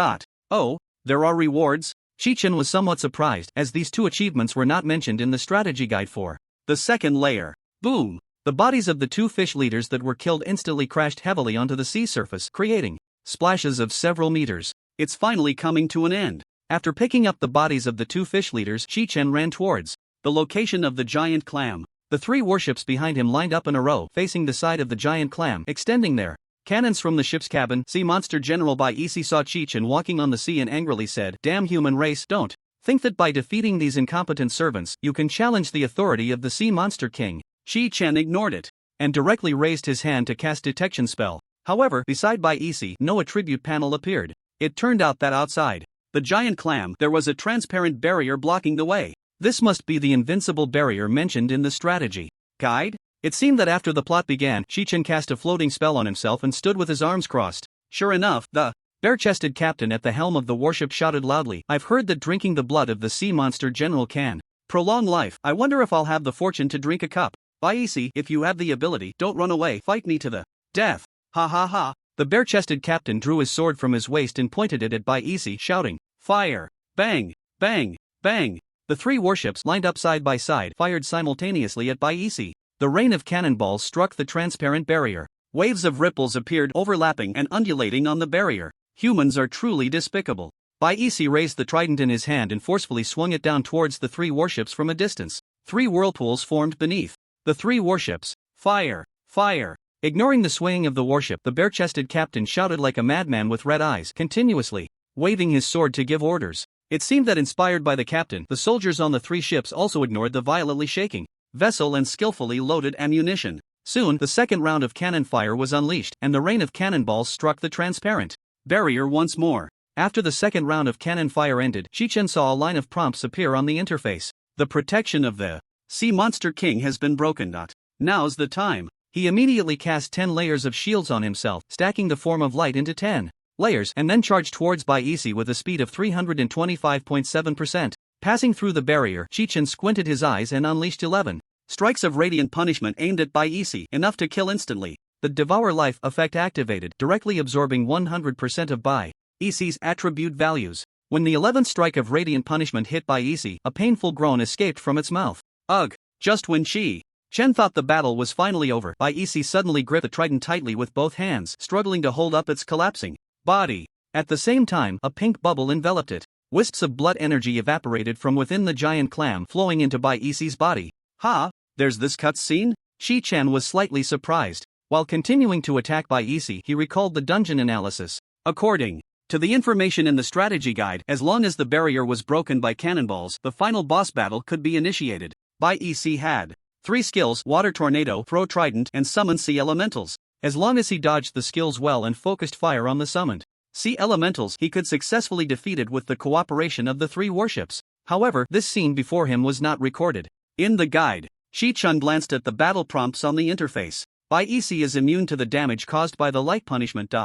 Oh, there are rewards? Chi-Chen was somewhat surprised, as these 2 achievements were not mentioned in the strategy guide for the second layer. Boom! The bodies of the 2 fish leaders that were killed instantly crashed heavily onto the sea surface, creating splashes of several meters. It's finally coming to an end. After picking up the bodies of the 2 fish leaders, Chi-Chen ran towards the location of the giant clam. The 3 warships behind him lined up in a row, facing the side of the giant clam, extending their cannons from the ship's cabin. Sea Monster General Bai Isi saw Chi-Chen walking on the sea and angrily said, "Damn human race, don't think that by defeating these incompetent servants, you can challenge the authority of the Sea Monster King." Chi-Chen ignored it, and directly raised his hand to cast detection spell. However, beside Bai Isi, no attribute panel appeared. It turned out that outside the giant clam, there was a transparent barrier blocking the way. This must be the invincible barrier mentioned in the strategy guide. It seemed that after the plot began, Chi-Chen cast a floating spell on himself and stood with his arms crossed. Sure enough, the bare-chested captain at the helm of the warship shouted loudly, "I've heard that drinking the blood of the sea monster general can prolong life. I wonder if I'll have the fortune to drink a cup. Bai Isi, if you have the ability, don't run away, fight me to the death. Ha ha ha." The bare-chested captain drew his sword from his waist and pointed it at Bai Isi, shouting, "Fire! Bang! Bang! Bang!" The 3 warships, lined up side by side, fired simultaneously at Bai Isi. The rain of cannonballs struck the transparent barrier. Waves of ripples appeared, overlapping and undulating on the barrier. Humans are truly despicable. Bai Isi raised the trident in his hand and forcefully swung it down towards the 3 warships from a distance. 3 whirlpools formed beneath the 3 warships. Fire! Fire! Ignoring the swaying of the warship, the bare-chested captain shouted like a madman with red eyes, continuously waving his sword to give orders. It seemed that inspired by the captain, the soldiers on the 3 ships also ignored the violently shaking vessel and skillfully loaded ammunition. Soon, the second round of cannon fire was unleashed, and the rain of cannonballs struck the transparent barrier once more. After the second round of cannon fire ended, Chi-Chen saw a line of prompts appear on the interface. The protection of the Sea Monster King has been broken. Now's the time. He immediately cast 10 layers of shields on himself, stacking the form of light into 10 layers, and then charged towards Bai Isi with a speed of 325.7%. Passing through the barrier, Chi-Chen squinted his eyes and unleashed 11 strikes of radiant punishment aimed at Bai Isi, enough to kill instantly. The Devour Life effect activated, directly absorbing 100% of Bai Isi's attribute values. When the 11th strike of radiant punishment hit Bai Isi, a painful groan escaped from its mouth. Ugh! Just when Chi-Chen thought the battle was finally over, Bai Isi suddenly gripped the trident tightly with both hands, struggling to hold up its collapsing body. At the same time, a pink bubble enveloped it. Wisps of blood energy evaporated from within the giant clam, flowing into Bai Isi's body. Ha! There's this cutscene? Chi-Chen was slightly surprised. While continuing to attack Bai Isi, he recalled the dungeon analysis. According to the information in the strategy guide, as long as the barrier was broken by cannonballs, the final boss battle could be initiated. Bai Isi had 3 skills: Water Tornado, Throw Trident, and Summon Sea Elementals. As long as he dodged the skills well and focused fire on the summoned sea elementals, he could successfully defeat it with the cooperation of the 3 warships. However, this scene before him was not recorded. In the guide, Chi-Chen glanced at the battle prompts on the interface. Bai Isi is immune to the damage caused by the light punishment.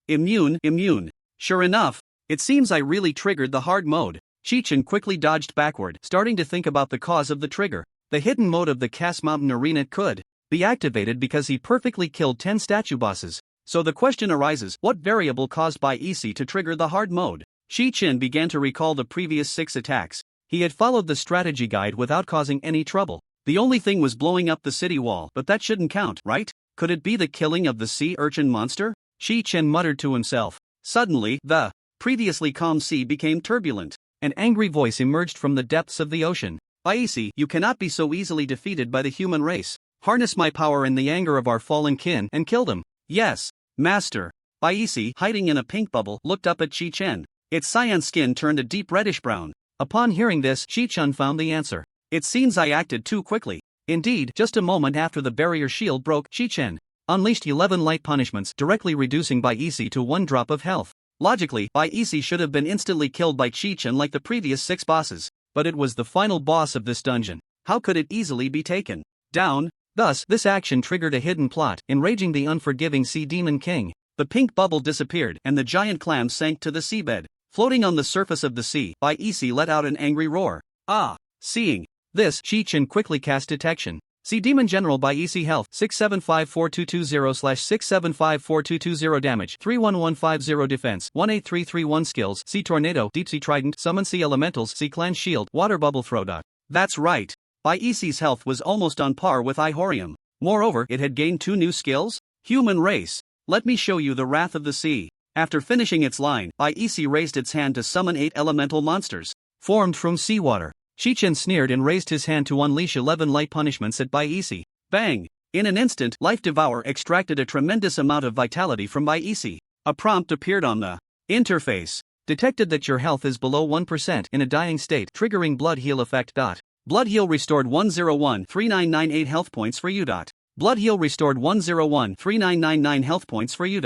Immune. Sure enough, it seems I really triggered the hard mode. Chi-Chen quickly dodged backward, starting to think about the cause of the trigger. The hidden mode of the Cass Mountain Arena could be activated because he perfectly killed 10 statue bosses. So the question arises, what variable caused Bai Isi to trigger the hard mode? Chi-Chen began to recall the previous 6 attacks. He had followed the strategy guide without causing any trouble. The only thing was blowing up the city wall, but that shouldn't count, right? Could it be the killing of the sea urchin monster? Chi-Chen muttered to himself. Suddenly, the previously calm sea became turbulent. An angry voice emerged from the depths of the ocean. Bai Isi, you cannot be so easily defeated by the human race. Harness my power in the anger of our fallen kin and kill them. Yes, Master. Bai Isi, hiding in a pink bubble, looked up at Chi-Chen. Its cyan skin turned a deep reddish-brown. Upon hearing this, Chi-Chen found the answer. It seems I acted too quickly. Indeed, just a moment after the barrier shield broke, Chi-Chen unleashed 11 light punishments, directly reducing Bai Isi to 1 drop of health. Logically, Bai Isi should have been instantly killed by Chi-Chen like the previous 6 bosses. But it was the final boss of this dungeon. How could it easily be taken down? Thus, this action triggered a hidden plot, enraging the unforgiving Sea Demon King. The pink bubble disappeared, and the giant clam sank to the seabed. Floating on the surface of the sea, Bai Isi let out an angry roar. Ah! Seeing this, Chi-Chen quickly cast Detection. Sea Demon General Bai Isi Health 6754220/6754220 Damage 31150 Defense 18331 Skills Sea Tornado Deep Sea Trident Summon Sea Elementals Sea Clan Shield Water Bubble Throw. That's right. Bai Isi's health was almost on par with Ihorium. Moreover, it had gained 2 new skills. Human Race. Let me show you the Wrath of the Sea. After finishing its line, Bai Isi raised its hand to summon 8 elemental monsters formed from seawater. Chi-Chen sneered and raised his hand to unleash 11 light punishments at Bai Isi. Bang! In an instant, Life Devour extracted a tremendous amount of vitality from Bai Isi. A prompt appeared on the interface. Detected that your health is below 1% in a dying state, triggering Blood Heal effect. Blood Heal restored 1013998 health points for you. Blood Heal restored 1013999 health points for you.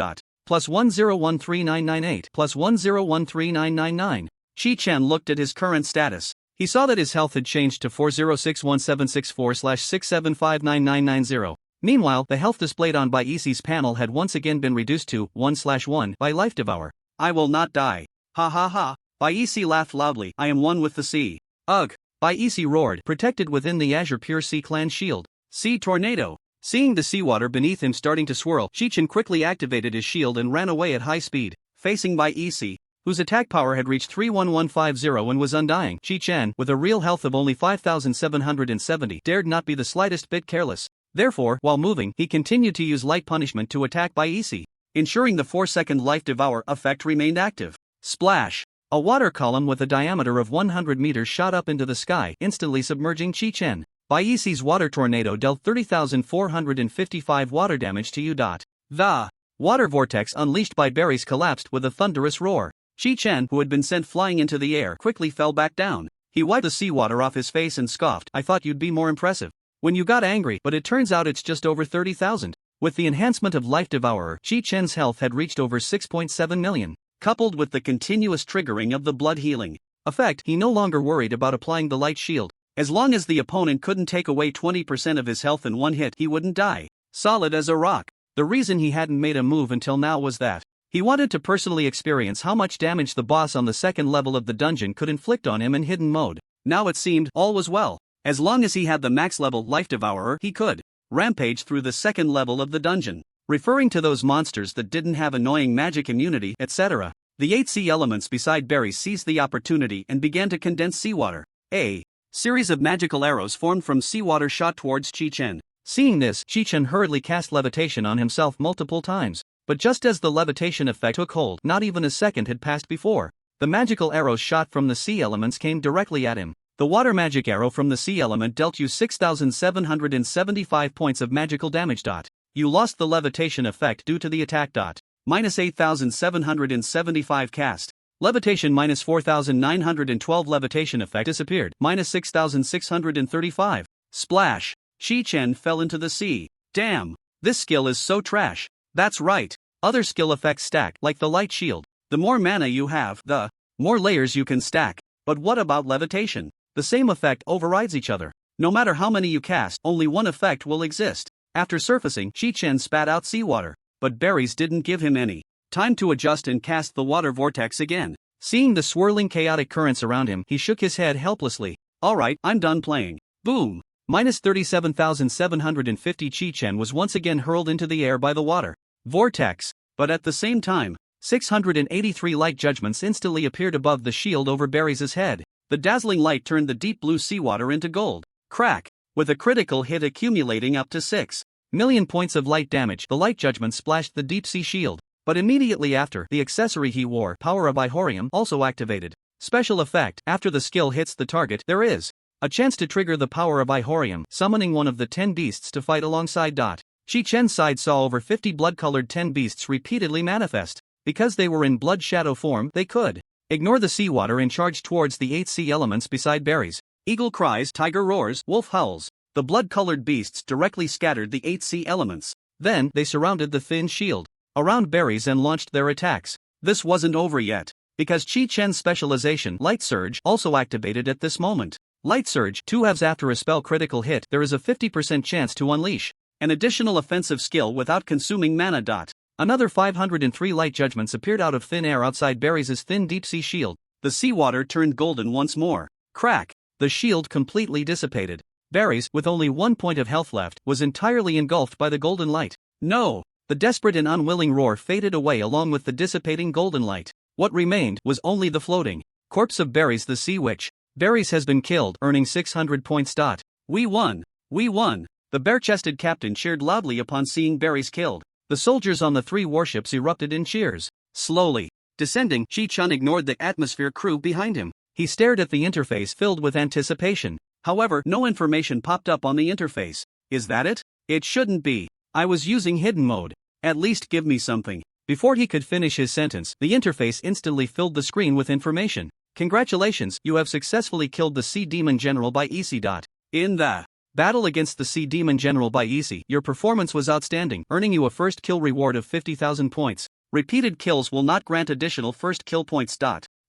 Plus 1013998 plus 1013999. Chi-Chen looked at his current status. He saw that his health had changed to 4061764/6759990. Meanwhile, the health displayed on Bai Isi's panel had once again been reduced to 1/1 by Life Devour. I will not die. Ha ha ha. Bai Isi laughed loudly. I am one with the sea. Ugh. Bai Isi roared, protected within the Azure Pure Sea Clan shield. Sea Tornado. Seeing the seawater beneath him starting to swirl, Chi-Chen quickly activated his shield and ran away at high speed, facing Bai Isi, whose attack power had reached 31150 and was undying. Chi-Chen, with a real health of only 5770, dared not be the slightest bit careless. Therefore, while moving, he continued to use light punishment to attack Bai Isi, ensuring the 4-second Life Devour effect remained active. Splash! A water column with a diameter of 100 meters shot up into the sky, instantly submerging Chi-Chen. Bai Isi's water tornado dealt 30,455 water damage to you. The water vortex unleashed by berries collapsed with a thunderous roar. Chi-Chen, who had been sent flying into the air, quickly fell back down. He wiped the seawater off his face and scoffed. I thought you'd be more impressive when you got angry, but it turns out it's just over 30,000. With the enhancement of Life Devourer, Chi-Chen's health had reached over 6.7 million. Coupled with the continuous triggering of the blood healing effect, he no longer worried about applying the light shield. As long as the opponent couldn't take away 20% of his health in one hit, he wouldn't die. Solid as a rock. The reason he hadn't made a move until now was that he wanted to personally experience how much damage the boss on the second level of the dungeon could inflict on him in hidden mode. Now it seemed all was well. As long as he had the max level Life Devourer, he could rampage through the second level of the dungeon, referring to those monsters that didn't have annoying magic immunity, etc. The 8 sea elements beside berries seized the opportunity and began to condense seawater. A series of magical arrows formed from seawater shot towards Chi-Chen. Seeing this, Chi-Chen hurriedly cast levitation on himself multiple times. But just as the levitation effect took hold, not even a second had passed before. The magical arrows shot from the sea elements came directly at him. The water magic arrow from the sea element dealt you 6,775 points of magical damage. You lost the levitation effect due to the attack. Minus 8,775 cast. Levitation minus 4,912 levitation effect disappeared. Minus 6,635. Splash. Chi-Chen fell into the sea. Damn. This skill is so trash. That's right. Other skill effects stack, like the light shield. The more mana you have, the more layers you can stack. But what about levitation? The same effect overrides each other. No matter how many you cast, only one effect will exist. After surfacing, Chi-Chen spat out seawater. But berries didn't give him any time to adjust and cast the water vortex again. Seeing the swirling chaotic currents around him, he shook his head helplessly. Alright, I'm done playing. Boom! Minus 37,750 Chi-Chen was once again hurled into the air by the water vortex. But at the same time, 683 light judgments instantly appeared above the shield over Barry's head. The dazzling light turned the deep blue seawater into gold. Crack! With a critical hit accumulating up to 6 million points of light damage, the light judgment splashed the deep sea shield. But immediately after, the accessory he wore, Power of Ihorium, also activated. Special effect: after the skill hits the target, there is a chance to trigger the Power of Ihorium, summoning one of the 10 beasts to fight alongside. Chi-Chen's side saw over 50 blood-colored 10 beasts repeatedly manifest. Because they were in blood shadow form, they could ignore the seawater and charge towards the 8 sea elements beside berries. Eagle cries, tiger roars, wolf howls. The blood-colored beasts directly scattered the 8 sea elements. Then, they surrounded the thin shield around berries and launched their attacks. This wasn't over yet, because Chi-Chen's specialization, Light Surge, also activated at this moment. Light Surge, 2 halves after a spell critical hit, there is a 50% chance to unleash an additional offensive skill without consuming mana. Another 503 light judgments appeared out of thin air outside Barry's thin deep sea shield. The seawater turned golden once more. Crack! The shield completely dissipated. Barry's, with only 1 point of health left, was entirely engulfed by the golden light. No! The desperate and unwilling roar faded away along with the dissipating golden light. What remained was only the floating corpse of Barry's the sea witch. Barry's has been killed, earning 600 points. We won! We won! The bare-chested captain cheered loudly upon seeing Barry's killed. The soldiers on the 3 warships erupted in cheers. Slowly descending, Chi-Chen ignored the atmosphere crew behind him. He stared at the interface filled with anticipation. However, no information popped up on the interface. Is that it? It shouldn't be. I was using hidden mode. At least give me something. Before he could finish his sentence, the interface instantly filled the screen with information. Congratulations, you have successfully killed the Sea Demon General by EC. In the battle against the Sea Demon General by EC, your performance was outstanding, earning you a first kill reward of 50,000 points. Repeated kills will not grant additional first kill points.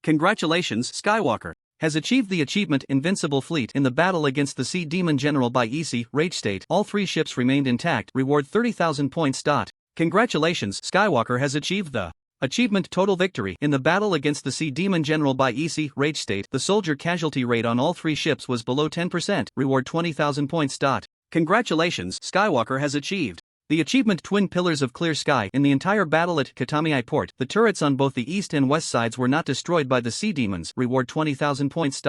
Congratulations, Skywalker has achieved the achievement Invincible Fleet in the battle against the Sea Demon General by EC. Rage state: all 3 ships remained intact, reward 30,000 points. Congratulations, Skywalker has achieved the achievement Total Victory in the battle against the Sea Demon General by EC. Rage state: the soldier casualty rate on all 3 ships was below 10%, reward 20,000 points. Congratulations, Skywalker has achieved the achievement Twin Pillars of Clear Sky in the entire battle at Katamiai Port. The turrets on both the east and west sides were not destroyed by the sea demons, reward 20,000 points.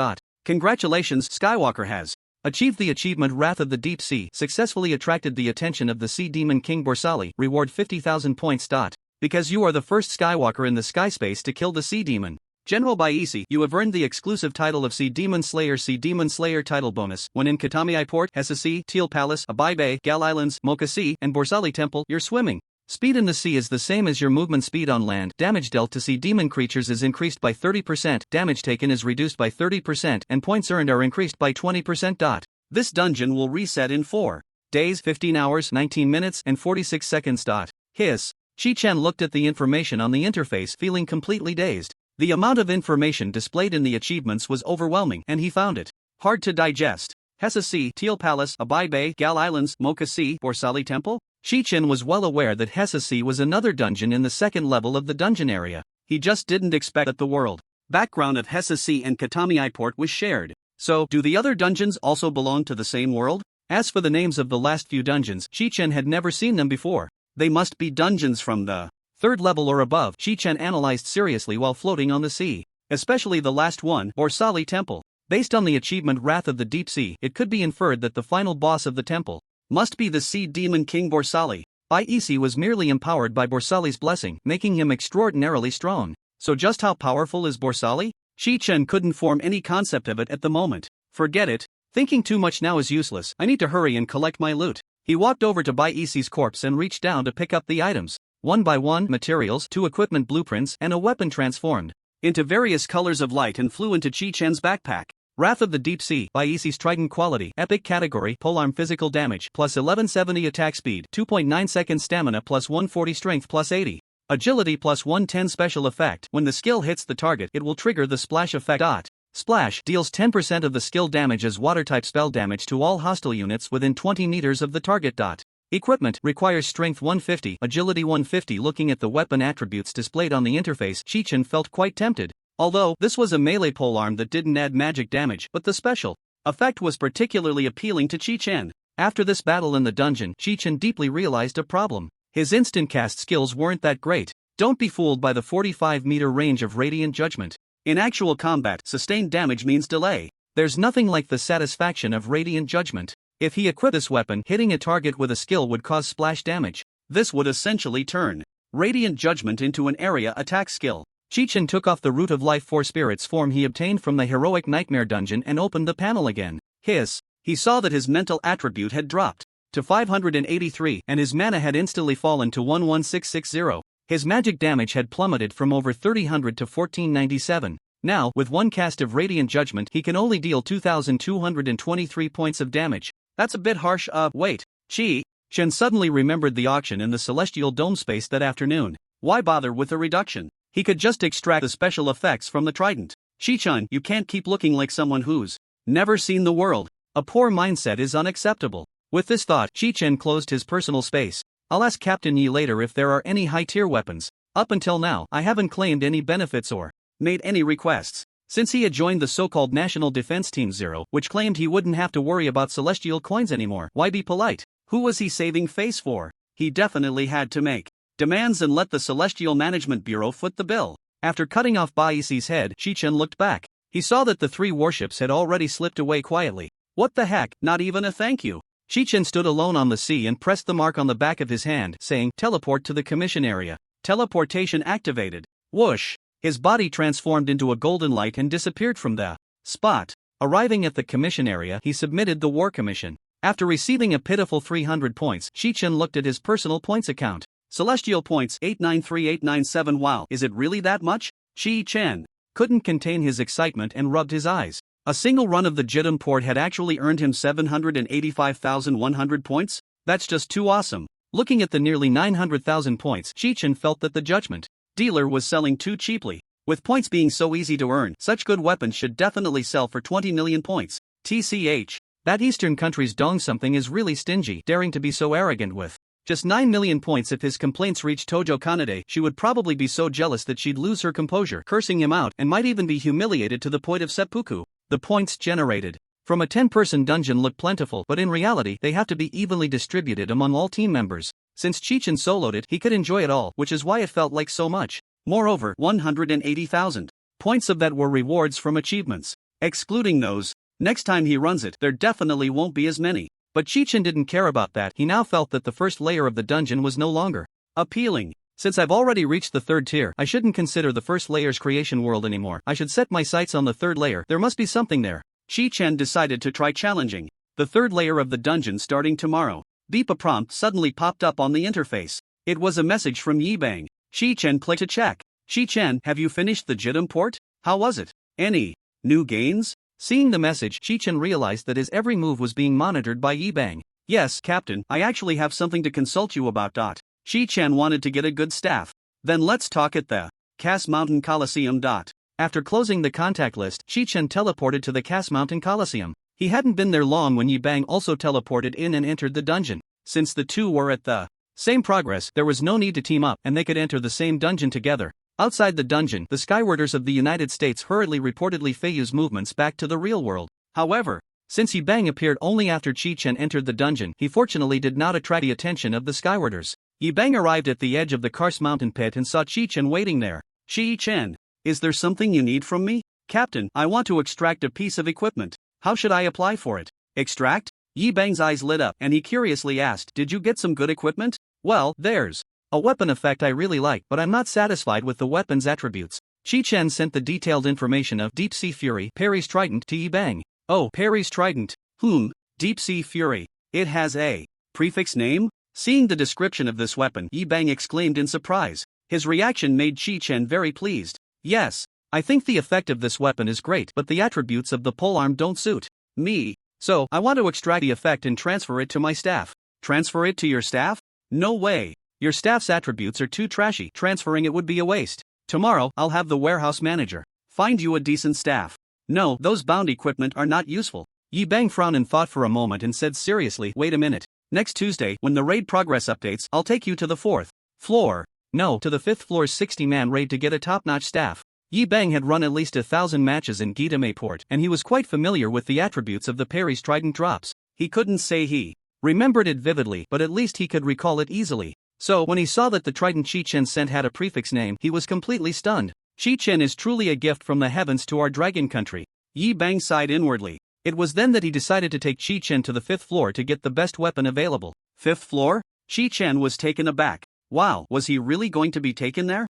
Congratulations, Skywalker has achieved the achievement Wrath of the Deep Sea, successfully attracted the attention of the Sea Demon King Borsali, reward 50,000 points. Because you are the first Skywalker in the sky space to kill the Sea Demon General by EC, you have earned the exclusive title of Sea Demon Slayer. Sea Demon Slayer title bonus: when in Katamiai Port, Hessa Sea, Teal Palace, Abai Bay, Gal Islands, Mocha Sea, and Borsali Temple, your swimming speed in the sea is the same as your movement speed on land. Damage dealt to sea demon creatures is increased by 30%, damage taken is reduced by 30%, and points earned are increased by 20%. This dungeon will reset in 4 days, 15 hours, 19 minutes, and 46 seconds. Hiss. Chi-Chen looked at the information on the interface, feeling completely dazed. The amount of information displayed in the achievements was overwhelming, and he found it hard to digest. Hessa Sea, Teal Palace, Abai Bay, Gal Islands, Mocha Sea, Borsali Temple? Chi-Chen was well aware that Hessa Sea was another dungeon in the second level of the dungeon area. He just didn't expect that the world background of Hessa Sea and Katamiai Port was shared. So, do the other dungeons also belong to the same world? As for the names of the last few dungeons, Chi-Chen had never seen them before. They must be dungeons from the 3rd level or above, Chi-Chen analyzed seriously while floating on the sea. Especially the last one, Borsali Temple. Based on the achievement Wrath of the Deep Sea, it could be inferred that the final boss of the temple must be the Sea Demon King Borsali. Bai Isi was merely empowered by Borsali's blessing, making him extraordinarily strong. So just how powerful is Borsali? Chi-Chen couldn't form any concept of it at the moment. Forget it. Thinking too much now is useless. I need to hurry and collect my loot. He walked over to Bai Isi's corpse and reached down to pick up the items. One by one, materials, 2 equipment blueprints, and a weapon transformed into various colors of light and flew into Chi-Chen's backpack. Wrath of the Deep Sea, Bai Isi's Trident quality, epic category, polearm physical damage, plus 1170 attack speed, 2.9 seconds stamina plus 140 strength plus 80. Agility plus 110 special effect. When the skill hits the target, it will trigger the splash effect. Splash deals 10% of the skill damage as water-type spell damage to all hostile units within 20 meters of the target. Equipment requires strength 150, agility 150. Looking at the weapon attributes displayed on the interface, Chi-Chen felt quite tempted. Although this was a melee polearm that didn't add magic damage, but the special effect was particularly appealing to Chi-Chen. After this battle in the dungeon, Chi-Chen deeply realized a problem. His instant cast skills weren't that great. Don't be fooled by the 45-meter range of Radiant Judgment. In actual combat, sustained damage means delay. There's nothing like the satisfaction of Radiant Judgment. If he equipped this weapon, hitting a target with a skill would cause splash damage. This would essentially turn Radiant Judgment into an area attack skill. Chi-Chen took off the Root of Life 4 Spirits form he obtained from the Heroic Nightmare dungeon and opened the panel again. He saw that his mental attribute had dropped to 583 and his mana had instantly fallen to 11660. His magic damage had plummeted from over 3000 to 1497. Now, with one cast of Radiant Judgment, he can only deal 2223 points of damage. That's a bit harsh. Wait. Chi-Chen suddenly remembered the auction in the Celestial Dome space that afternoon. Why bother with a reduction? He could just extract the special effects from the Trident. Chi-Chen, you can't keep looking like someone who's never seen the world. A poor mindset is unacceptable. With this thought, Chi-Chen closed his personal space. I'll ask Captain Yi later if there are any high-tier weapons. Up until now, I haven't claimed any benefits or made any requests. Since he had joined the so-called National Defense Team 0, which claimed he wouldn't have to worry about celestial coins anymore, why be polite? Who was he saving face for? He definitely had to make demands and let the Celestial Management Bureau foot the bill. After cutting off Bai Isi's head, Chi-Chen looked back. He saw that the 3 warships had already slipped away quietly. What the heck, not even a thank you. Chi-Chen stood alone on the sea and pressed the mark on the back of his hand, saying, "Teleport to the commission area." Teleportation activated. Whoosh! His body transformed into a golden light and disappeared from the spot. Arriving at the commission area, he submitted the war commission. After receiving a pitiful 300 points, Chi-Chen looked at his personal points account. Celestial points 893897. Wow, is it really that much? Chi-Chen couldn't contain his excitement and rubbed his eyes. A single run of the Jidam port had actually earned him 785,100 points? That's just too awesome. Looking at the nearly 900,000 points, Chi-Chen felt that the judgment dealer was selling too cheaply. With points being so easy to earn, such good weapons should definitely sell for 20 million points. TCH. That Eastern country's Dong something is really stingy, daring to be so arrogant with just 9 million points. If his complaints reached Tojo Kanade, she would probably be so jealous that she'd lose her composure, cursing him out, and might even be humiliated to the point of seppuku. The points generated from a 10-person dungeon look plentiful, but in reality they have to be evenly distributed among all team members. Since Chi-Chen soloed it, he could enjoy it all, which is why it felt like so much. Moreover, 180,000 points of that were rewards from achievements. Excluding those, next time he runs it, there definitely won't be as many. But Chi-Chen didn't care about that. He now felt that the first layer of the dungeon was no longer appealing. Since I've already reached the 3rd tier, I shouldn't consider the first layer's creation world anymore. I should set my sights on the 3rd layer. There must be something there. Chi-Chen decided to try challenging the 3rd layer of the dungeon starting tomorrow. Beep, a prompt suddenly popped up on the interface. It was a message from Yibang. Chi-Chen clicked to check. Chi-Chen, have you finished the Jidam port? How was it? Any new gains? Seeing the message, Chi-Chen realized that his every move was being monitored by Yibang. Yes, Captain, I actually have something to consult you about. Chi-Chen wanted to get a good staff. Then let's talk at the Cass Mountain Coliseum. After closing the contact list, Chi-Chen teleported to the Cass Mountain Coliseum. He hadn't been there long when Yibang also teleported in and entered the dungeon. Since the two were at the same progress, there was no need to team up, and they could enter the same dungeon together. Outside the dungeon, the Skywarders of the United States hurriedly reportedly Feiyu's movements back to the real world. However, since Yibang appeared only after Chi-Chen entered the dungeon, he fortunately did not attract the attention of the Skywarders. Yibang arrived at the edge of the Kars Mountain pit and saw Chi-Chen waiting there. Chi-Chen, is there something you need from me? Captain, I want to extract a piece of equipment. How should I apply for it? Extract? Yibang's eyes lit up and he curiously asked, did you get some good equipment? Well, there's a weapon effect I really like, but I'm not satisfied with the weapon's attributes. Chi-Chen sent the detailed information of Deep Sea Fury, Parry's Trident, to Yi Bang. Oh, Parry's Trident. Deep Sea Fury. It has a prefix name? Seeing the description of this weapon, Yi Bang exclaimed in surprise. His reaction made Chi-Chen very pleased. Yes, I think the effect of this weapon is great, but the attributes of the polearm don't suit me. So, I want to extract the effect and transfer it to my staff. Transfer it to your staff? No way. Your staff's attributes are too trashy. Transferring it would be a waste. Tomorrow, I'll have the warehouse manager find you a decent staff. No, those bound equipment are not useful. Yi Bang frowned and thought for a moment and said seriously, wait a minute. Next Tuesday, when the raid progress updates, I'll take you to the 4th floor. No, to the 5th floor's 60-man raid to get a top-notch staff. Yi Bang had run at least 1,000 matches in Gitame Port, and he was quite familiar with the attributes of the Parry's Trident drops. He couldn't say he remembered it vividly, but at least he could recall it easily. So, when he saw that the Trident Chi-Chen sent had a prefix name, he was completely stunned. Chi-Chen is truly a gift from the heavens to our dragon country. Yi Bang sighed inwardly. It was then that he decided to take Chi-Chen to the 5th floor to get the best weapon available. 5th floor? Chi-Chen was taken aback. Wow, was he really going to be taken there?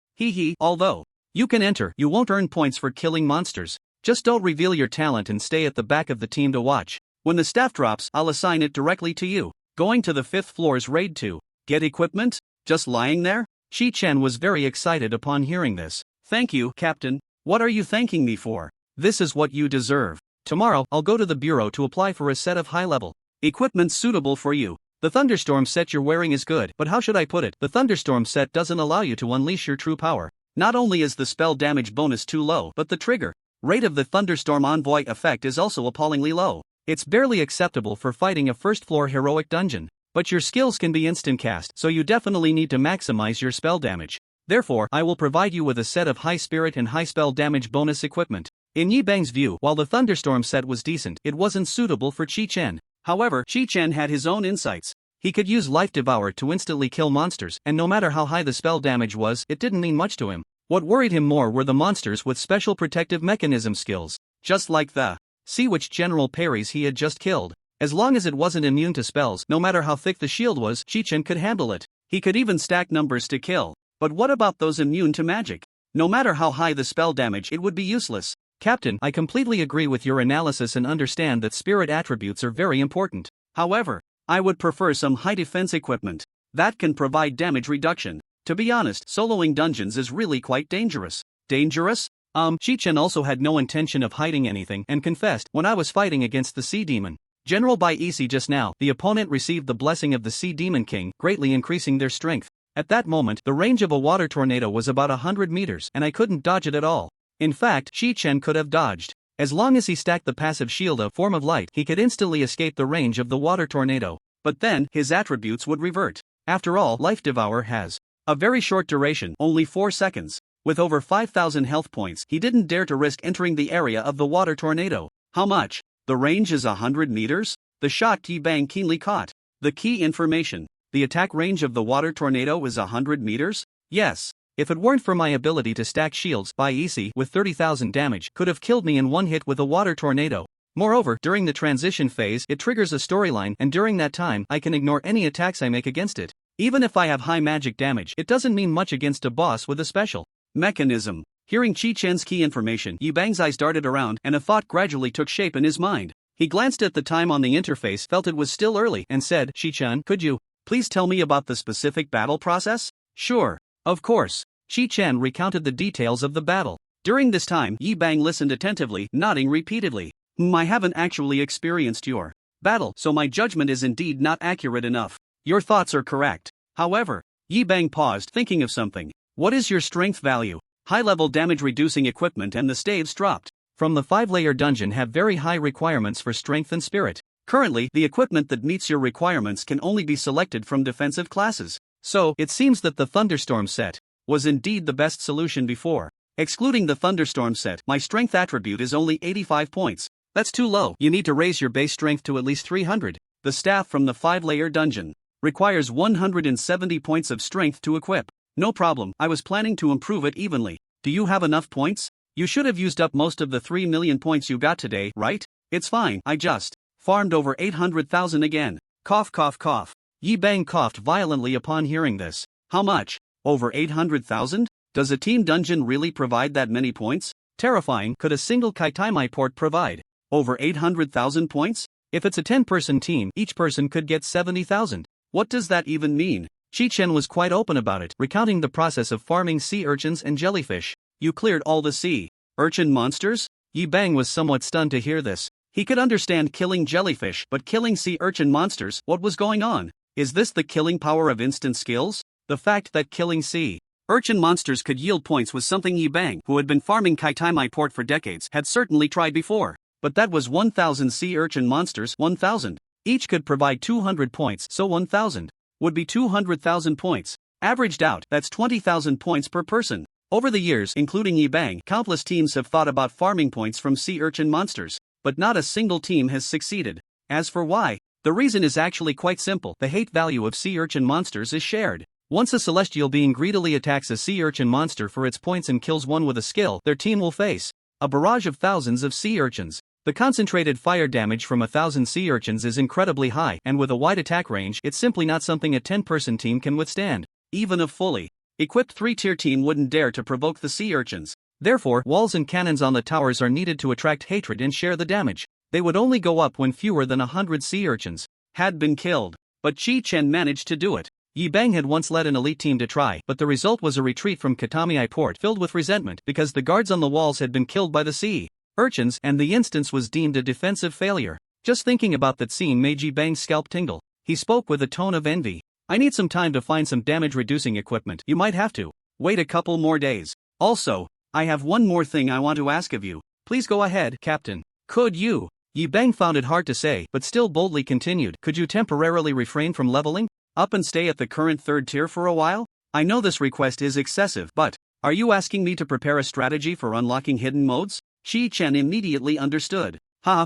Although you can enter, you won't earn points for killing monsters. Just don't reveal your talent and stay at the back of the team to watch. When the staff drops, I'll assign it directly to you. Going to the 5th floor's raid to get equipment? Just lying there? Chi-Chen was very excited upon hearing this. Thank you, Captain. What are you thanking me for? This is what you deserve. Tomorrow, I'll go to the bureau to apply for a set of high-level equipment suitable for you. The thunderstorm set you're wearing is good, but how should I put it? The thunderstorm set doesn't allow you to unleash your true power. Not only is the spell damage bonus too low, but the trigger rate of the thunderstorm envoy effect is also appallingly low. It's barely acceptable for fighting a first-floor heroic dungeon. But your skills can be instant cast, so you definitely need to maximize your spell damage. Therefore, I will provide you with a set of high spirit and high spell damage bonus equipment. In Yi Bang's view, while the thunderstorm set was decent, it wasn't suitable for Chi-Chen. However, Chi-Chen had his own insights. He could use Life Devour to instantly kill monsters, and no matter how high the spell damage was, it didn't mean much to him. What worried him more were the monsters with special protective mechanism skills, just like the Sea Witch General parries he had just killed. As long as it wasn't immune to spells, no matter how thick the shield was, Chi-Chen could handle it. He could even stack numbers to kill. But what about those immune to magic? No matter how high the spell damage, it would be useless. Captain, I completely agree with your analysis and understand that spirit attributes are very important. However, I would prefer some high defense equipment that can provide damage reduction. To be honest, soloing dungeons is really quite dangerous. Dangerous? Chi-Chen also had no intention of hiding anything and confessed, when I was fighting against the Sea Demon General by Isi just now, the opponent received the blessing of the Sea Demon King, greatly increasing their strength. At that moment, the range of a water tornado was about 100 meters, and I couldn't dodge it at all. In fact, Chi-Chen could have dodged. As long as he stacked the passive shield of Form of Light, he could instantly escape the range of the water tornado. But then, his attributes would revert. After all, Life Devour has a very short duration, only 4 seconds. With over 5,000 health points, he didn't dare to risk entering the area of the water tornado. How much? The range is 100 meters? The shocked Yi Bang keenly caught the key information. The attack range of the water tornado is 100 meters? Yes. If it weren't for my ability to stack shields, Bai Isi with 30,000 damage could have killed me in one hit with a water tornado. Moreover, during the transition phase, it triggers a storyline, and during that time, I can ignore any attacks I make against it. Even if I have high magic damage, it doesn't mean much against a boss with a special mechanism. Hearing Chi-Chen's key information, Yi Bang's eyes darted around, and a thought gradually took shape in his mind. He glanced at the time on the interface, felt it was still early, and said, Chi-Chen, could you please tell me about the specific battle process? Sure. Of course. Chi-Chen recounted the details of the battle. During this time, Yi Bang listened attentively, nodding repeatedly. I haven't actually experienced your battle, so my judgment is indeed not accurate enough. Your thoughts are correct. However, Yi Bang paused, thinking of something. What is your strength value? High-level damage-reducing equipment and the staves dropped from the 5-layer dungeon have very high requirements for strength and spirit. Currently, the equipment that meets your requirements can only be selected from defensive classes. So, it seems that the Thunderstorm set was indeed the best solution before. Excluding the Thunderstorm set, my strength attribute is only 85 points. That's too low. You need to raise your base strength to at least 300. The staff from the 5-layer dungeon requires 170 points of strength to equip. No problem, I was planning to improve it evenly. Do you have enough points? You should have used up most of the 3 million points you got today, right? It's fine, I just farmed over 800,000 again. Cough cough cough. Yi Bang coughed violently upon hearing this. How much? Over 800,000? Does a team dungeon really provide that many points? Terrifying. Could a single Kaitai port provide over 800,000 points? If it's a 10-person team, each person could get 70,000. What does that even mean? Chi-Chen was quite open about it, recounting the process of farming sea urchins and jellyfish. You cleared all the sea urchin monsters? Yi Bang was somewhat stunned to hear this. He could understand killing jellyfish, but killing sea urchin monsters, what was going on? Is this the killing power of instant skills? The fact that killing sea urchin monsters could yield points was something Yi Bang, who had been farming Kaitai port for decades, had certainly tried before. But that was 1,000 sea urchin monsters, 1,000. Each could provide 200 points, so 1,000 would be 200,000 points. Averaged out, that's 20,000 points per person. Over the years, including Yi Bang, countless teams have thought about farming points from sea urchin monsters, but not a single team has succeeded. As for why, the reason is actually quite simple. The hate value of sea urchin monsters is shared. Once a celestial being greedily attacks a sea urchin monster for its points and kills one with a skill, their team will face a barrage of thousands of sea urchins. The concentrated fire damage from 1,000 sea urchins is incredibly high, and with a wide attack range, it's simply not something a 10-person team can withstand. Even a fully equipped 3-tier team wouldn't dare to provoke the sea urchins. Therefore, walls and cannons on the towers are needed to attract hatred and share the damage. They would only go up when fewer than 100 sea urchins had been killed. But Chi-Chen managed to do it. Yi Bang had once led an elite team to try, but the result was a retreat from Katami port filled with resentment because the guards on the walls had been killed by the sea urchins, and the instance was deemed a defensive failure. Just thinking about that scene made Yi Bang's scalp tingle. He spoke with a tone of envy. I need some time to find some damage-reducing equipment. You might have to wait a couple more days. Also, I have one more thing I want to ask of you. Please go ahead, Captain. Could you? Yi Bang found it hard to say, but still boldly continued. Could you temporarily refrain from leveling up and stay at the current 3rd tier for a while? I know this request is excessive, but are you asking me to prepare a strategy for unlocking hidden modes? Chi-Chen immediately understood.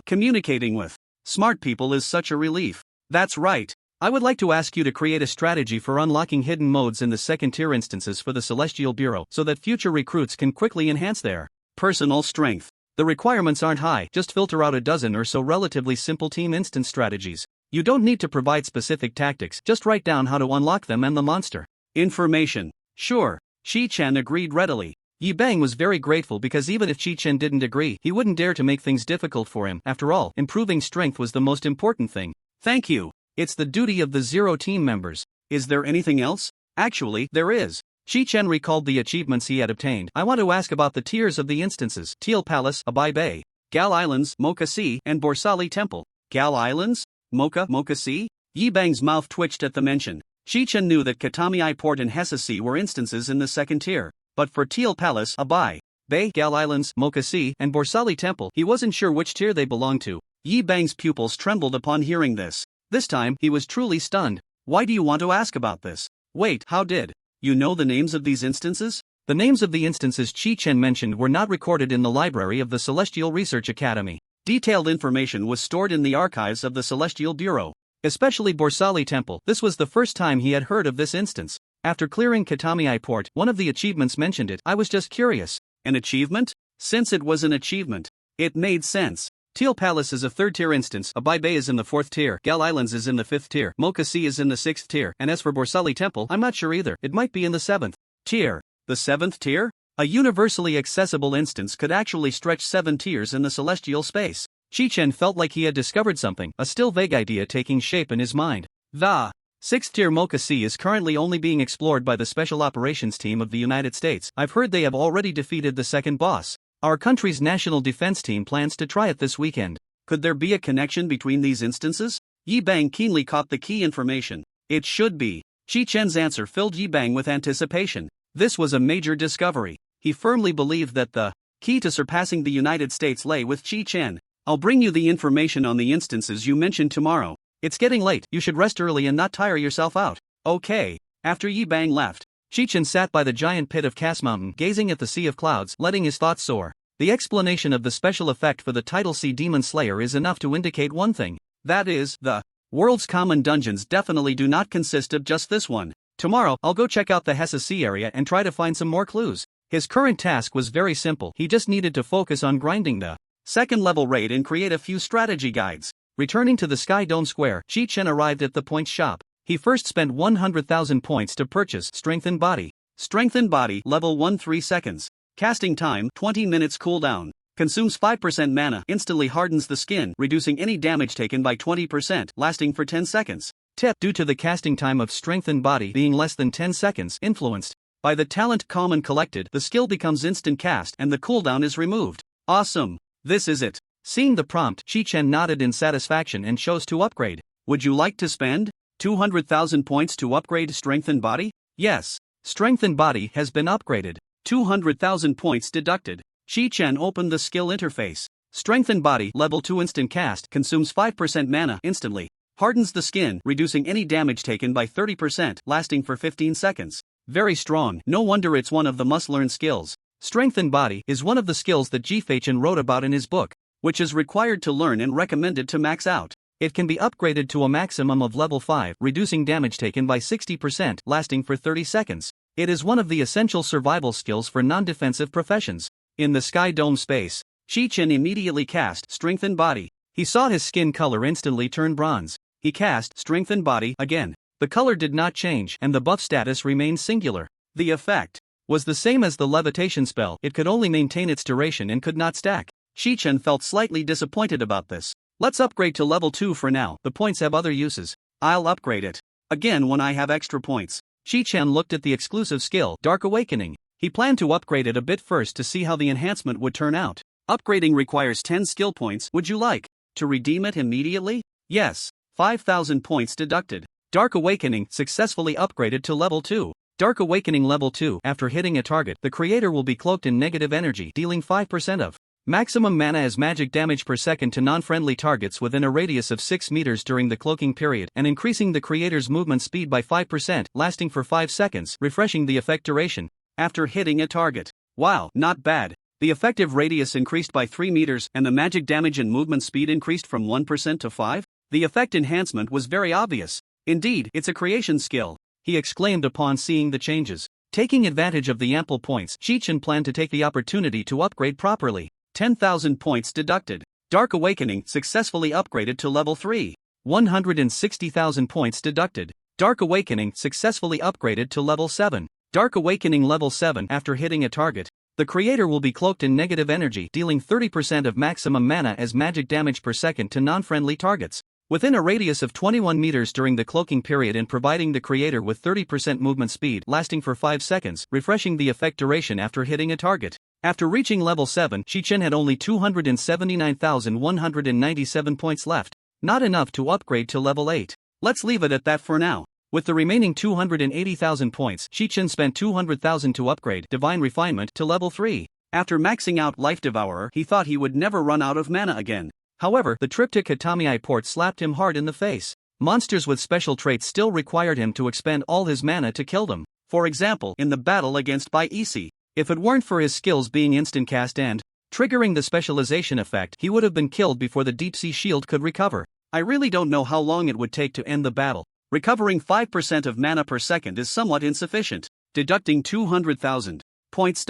Communicating with smart people is such a relief. That's right. I would like to ask you to create a strategy for unlocking hidden modes in the 2nd tier instances for the Celestial Bureau so that future recruits can quickly enhance their personal strength. The requirements aren't high, just filter out a dozen or so relatively simple team instance strategies. You don't need to provide specific tactics, just write down how to unlock them and the monster information. Sure. Chi-Chen agreed readily. Yi Bang was very grateful because even if Chi-Chen didn't agree, he wouldn't dare to make things difficult for him. After all, improving strength was the most important thing. Thank you. It's the duty of the 0 team members. Is there anything else? Actually, there is. Chi-Chen recalled the achievements he had obtained. I want to ask about the tiers of the instances. Teal Palace, Abai Bay, Gal Islands, Mocha Sea, and Borsali Temple. Gal Islands? Mocha Sea? Yi Bang's mouth twitched at the mention. Chi-Chen knew that Katami Port and Hessa Sea were instances in the 2nd tier. But for Teal Palace, Abai Bay, Gal Islands, Mocha Sea, and Borsali Temple, he wasn't sure which tier they belonged to. Yi Bang's pupils trembled upon hearing this. This time, he was truly stunned. Why do you want to ask about this? Wait, how did you know the names of these instances? The names of the instances Chi-Chen mentioned were not recorded in the library of the Celestial Research Academy. Detailed information was stored in the archives of the Celestial Bureau. Especially Borsali Temple. This was the first time he had heard of this instance. After clearing Katami Port, one of the achievements mentioned it. I was just curious. An achievement? Since it was an achievement, it made sense. Teal Palace is a 3rd tier instance, Abai Bay is in the 4th tier, Gal Islands is in the 5th tier, Mocha Sea is in the 6th tier, and as for Borsali Temple, I'm not sure either. It might be in the 7th tier. The 7th tier? A universally accessible instance could actually stretch 7 tiers in the celestial space. Chi-Chen felt like he had discovered something, a still vague idea taking shape in his mind. The 6th tier Mocha Sea is currently only being explored by the Special Operations Team of the United States. I've heard they have already defeated the 2nd boss. Our country's national defense team plans to try it this weekend. Could there be a connection between these instances? Yi Bang keenly caught the key information. It should be. Chi-Chen's answer filled Yi Bang with anticipation. This was a major discovery. He firmly believed that the key to surpassing the United States lay with Chi-Chen. I'll bring you the information on the instances you mentioned tomorrow. It's getting late, you should rest early and not tire yourself out. Okay. After Yi Bang left, Chi-Chen sat by the giant pit of Cass Mountain, gazing at the sea of clouds, letting his thoughts soar. The explanation of the special effect for the title Sea Demon Slayer is enough to indicate one thing. That is, the world's common dungeons definitely do not consist of just this one. Tomorrow, I'll go check out the Hessa Sea area and try to find some more clues. His current task was very simple, he just needed to focus on grinding the 2nd level raid and create a few strategy guides. Returning to the Sky Dome Square, Chi-Chen arrived at the Point shop. He first spent 100,000 points to purchase Strengthened Body. Strengthened Body, level 1 3 seconds. Casting time 20 minutes cooldown. Consumes 5% mana, instantly hardens the skin, reducing any damage taken by 20%, lasting for 10 seconds. Tip: due to the casting time of Strengthened Body being less than 10 seconds, influenced by the talent Calm and Collected, the skill becomes instant cast and the cooldown is removed. Awesome! This is it. Seeing the prompt, Chi-Chen nodded in satisfaction and chose to upgrade. Would you like to spend 200,000 points to upgrade Strengthened Body? Yes. Strengthened Body has been upgraded. 200,000 points deducted. Chi-Chen opened the skill interface. Strengthened Body, level 2 instant cast, consumes 5% mana instantly. Hardens the skin, reducing any damage taken by 30%, lasting for 15 seconds. Very strong, no wonder it's one of the must-learn skills. Strengthened Body is one of the skills that Chi-Chen wrote about in his book, which is required to learn and recommended to max out. It can be upgraded to a maximum of level 5, reducing damage taken by 60%, lasting for 30 seconds. It is one of the essential survival skills for non-defensive professions. In the Sky Dome space, Chi-Chen immediately cast Strengthened Body. He saw his skin color instantly turn bronze. He cast Strengthened Body again. The color did not change and the buff status remained singular. The effect was the same as the levitation spell, it could only maintain its duration and could not stack. Chi-Chen felt slightly disappointed about this. Let's upgrade to level 2 for now, the points have other uses. I'll upgrade it again when I have extra points. Chi-Chen looked at the exclusive skill, Dark Awakening. He planned to upgrade it a bit first to see how the enhancement would turn out. Upgrading requires 10 skill points. Would you like to redeem it immediately? Yes. 5,000 points deducted. Dark Awakening successfully upgraded to level 2. Dark Awakening level 2. After hitting a target, the creator will be cloaked in negative energy, dealing 5% of maximum mana as magic damage per second to non-friendly targets within a radius of 6 meters during the cloaking period, and increasing the creator's movement speed by 5%, lasting for 5 seconds, refreshing the effect duration after hitting a target. Wow, not bad. The effective radius increased by 3 meters and the magic damage and movement speed increased from 1% to 5%. The effect enhancement was very obvious. Indeed, it's a creation skill, he exclaimed upon seeing the changes. Taking advantage of the ample points, Chi-Chen planned to take the opportunity to upgrade properly. 10,000 points deducted. Dark Awakening successfully upgraded to level 3. 160,000 points deducted. Dark Awakening successfully upgraded to level 7. Dark Awakening level 7. After hitting a target, the creator will be cloaked in negative energy, dealing 30% of maximum mana as magic damage per second to non-friendly targets within a radius of 21 meters during the cloaking period, and providing the creator with 30% movement speed, lasting for 5 seconds, refreshing the effect duration after hitting a target. After reaching level 7, Chi-Chen had only 279,197 points left. Not enough to upgrade to level 8. Let's leave it at that for now. With the remaining 280,000 points, Chi-Chen spent 200,000 to upgrade Divine Refinement to level 3. After maxing out Life Devourer, he thought he would never run out of mana again. However, the trip to Katamiai port slapped him hard in the face. Monsters with special traits still required him to expend all his mana to kill them. For example, in the battle against Bai Isi, if it weren't for his skills being instant cast and triggering the specialization effect, he would have been killed before the deep sea shield could recover. I really don't know how long it would take to end the battle. Recovering 5% of mana per second is somewhat insufficient. Deducting 200,000 points.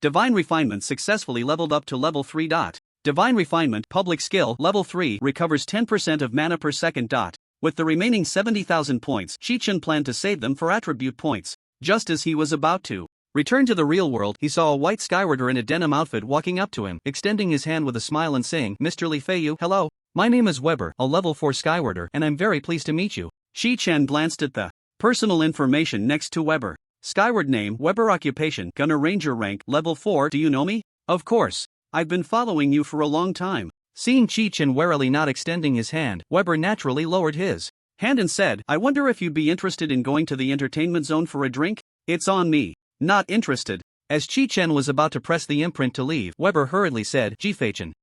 Divine Refinement successfully leveled up to level 3. Divine Refinement public skill level 3 recovers 10% of mana per second. With the remaining 70,000 points, Chi-Chen planned to save them for attribute points. Just as he was about to return to the real world, he saw a white Skywarder in a denim outfit walking up to him, extending his hand with a smile and saying, "Mr. Li Feiyu, hello. My name is Weber, a level 4 Skywarder, and I'm very pleased to meet you." Chi-Chen glanced at the personal information next to Weber. Skyward name, Weber. Occupation, Gunner Ranger. Rank, level 4. Do you know me? Of course. I've been following you for a long time. Seeing Chi-Chen warily not extending his hand, Weber naturally lowered his hand and said, "I wonder if you'd be interested in going to the entertainment zone for a drink?" "It's on me. Not interested." As Chi-Chen was about to press the imprint to leave, Weber hurriedly said, "Chi-Chen."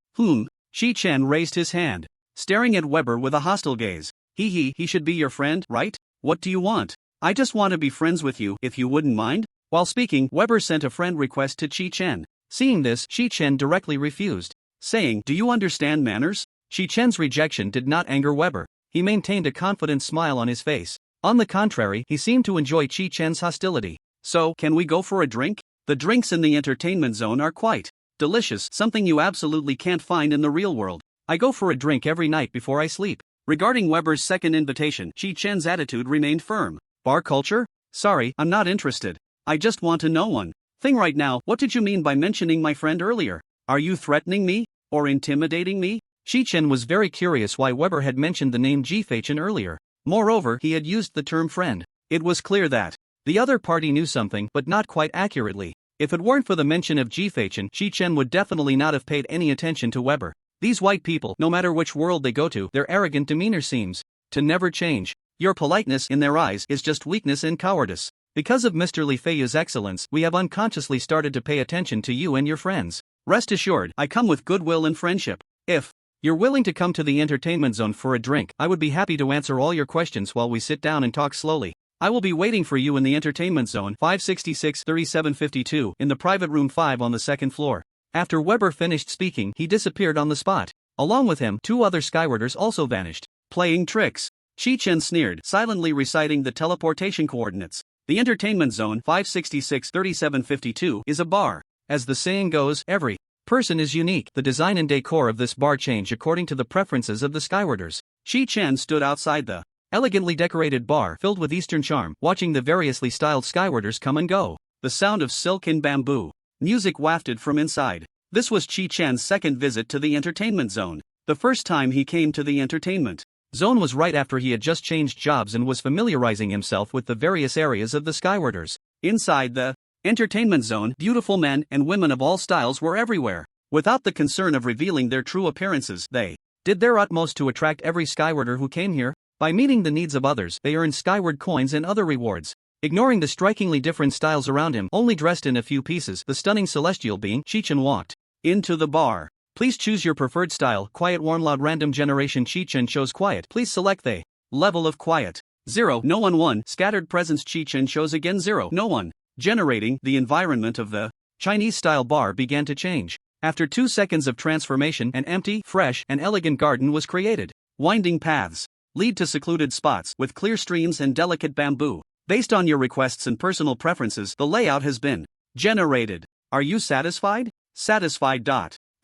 Chi-Chen raised his hand, staring at Weber with a hostile gaze. He should be your friend, right? What do you want?" "I just want to be friends with you, if you wouldn't mind." While speaking, Weber sent a friend request to Chi-Chen. Seeing this, Chi-Chen directly refused, saying, "Do you understand manners?" Chi-Chen's rejection did not anger Weber. He maintained a confident smile on his face. On the contrary, he seemed to enjoy Chi-Chen's hostility. "So, can we go for a drink? The drinks in the entertainment zone are quite delicious, something you absolutely can't find in the real world. I go for a drink every night before I sleep." Regarding Weber's second invitation, Chi-Chen's attitude remained firm. Bar culture? Sorry, I'm not interested. I just want to know one thing right now. What did you mean by mentioning my friend earlier? Are you threatening me? Or intimidating me? Chi-Chen was very curious why Weber had mentioned the name Chi-Chen earlier. Moreover, he had used the term friend. It was clear that the other party knew something, but not quite accurately. If it weren't for the mention of Chi-Chen, Chi-Chen would definitely not have paid any attention to Weber. These white people, no matter which world they go to, their arrogant demeanor seems to never change. Your politeness, in their eyes, is just weakness and cowardice. Because of Mr. Li Feiyu's excellence, we have unconsciously started to pay attention to you and your friends. Rest assured, I come with goodwill and friendship. If you're willing to come to the entertainment zone for a drink, I would be happy to answer all your questions while we sit down and talk slowly. I will be waiting for you in the entertainment zone 566-3752 in the private room 5 on the second floor. After Weber finished speaking, he disappeared on the spot. Along with him, 2 other Skywarders also vanished. Playing tricks. Chi-Chen sneered, silently reciting the teleportation coordinates. The entertainment zone 566-3752 is a bar. As the saying goes, every person is unique. The design and decor of this bar change according to the preferences of the Skywarders. Chi-Chen stood outside the elegantly decorated bar filled with Eastern charm, watching the variously styled Skywarders come and go. The sound of silk and bamboo music wafted from inside. This was Chi-Chen's second visit to the entertainment zone. The first time he came to the entertainment zone was right after he had just changed jobs and was familiarizing himself with the various areas of the Skywarders. Inside the entertainment zone, beautiful men and women of all styles were everywhere. Without the concern of revealing their true appearances, they did their utmost to attract every Skywarder who came here. By meeting the needs of others, they earned Skyward coins and other rewards. Ignoring the strikingly different styles around him, only dressed in a few pieces, the stunning celestial being, Chi-Chen walked into the bar. Please choose your preferred style. Quiet, warm, loud, random generation. Chi-Chen chose quiet. Please select the level of quiet. 0, no one. 1. Scattered presence. Chi-Chen chose again 0, no one. Generating, the environment of the Chinese-style bar began to change. After 2 seconds of transformation, an empty, fresh, and elegant garden was created. Winding paths lead to secluded spots with clear streams and delicate bamboo. Based on your requests and personal preferences, the layout has been generated. Are you satisfied? Satisfied.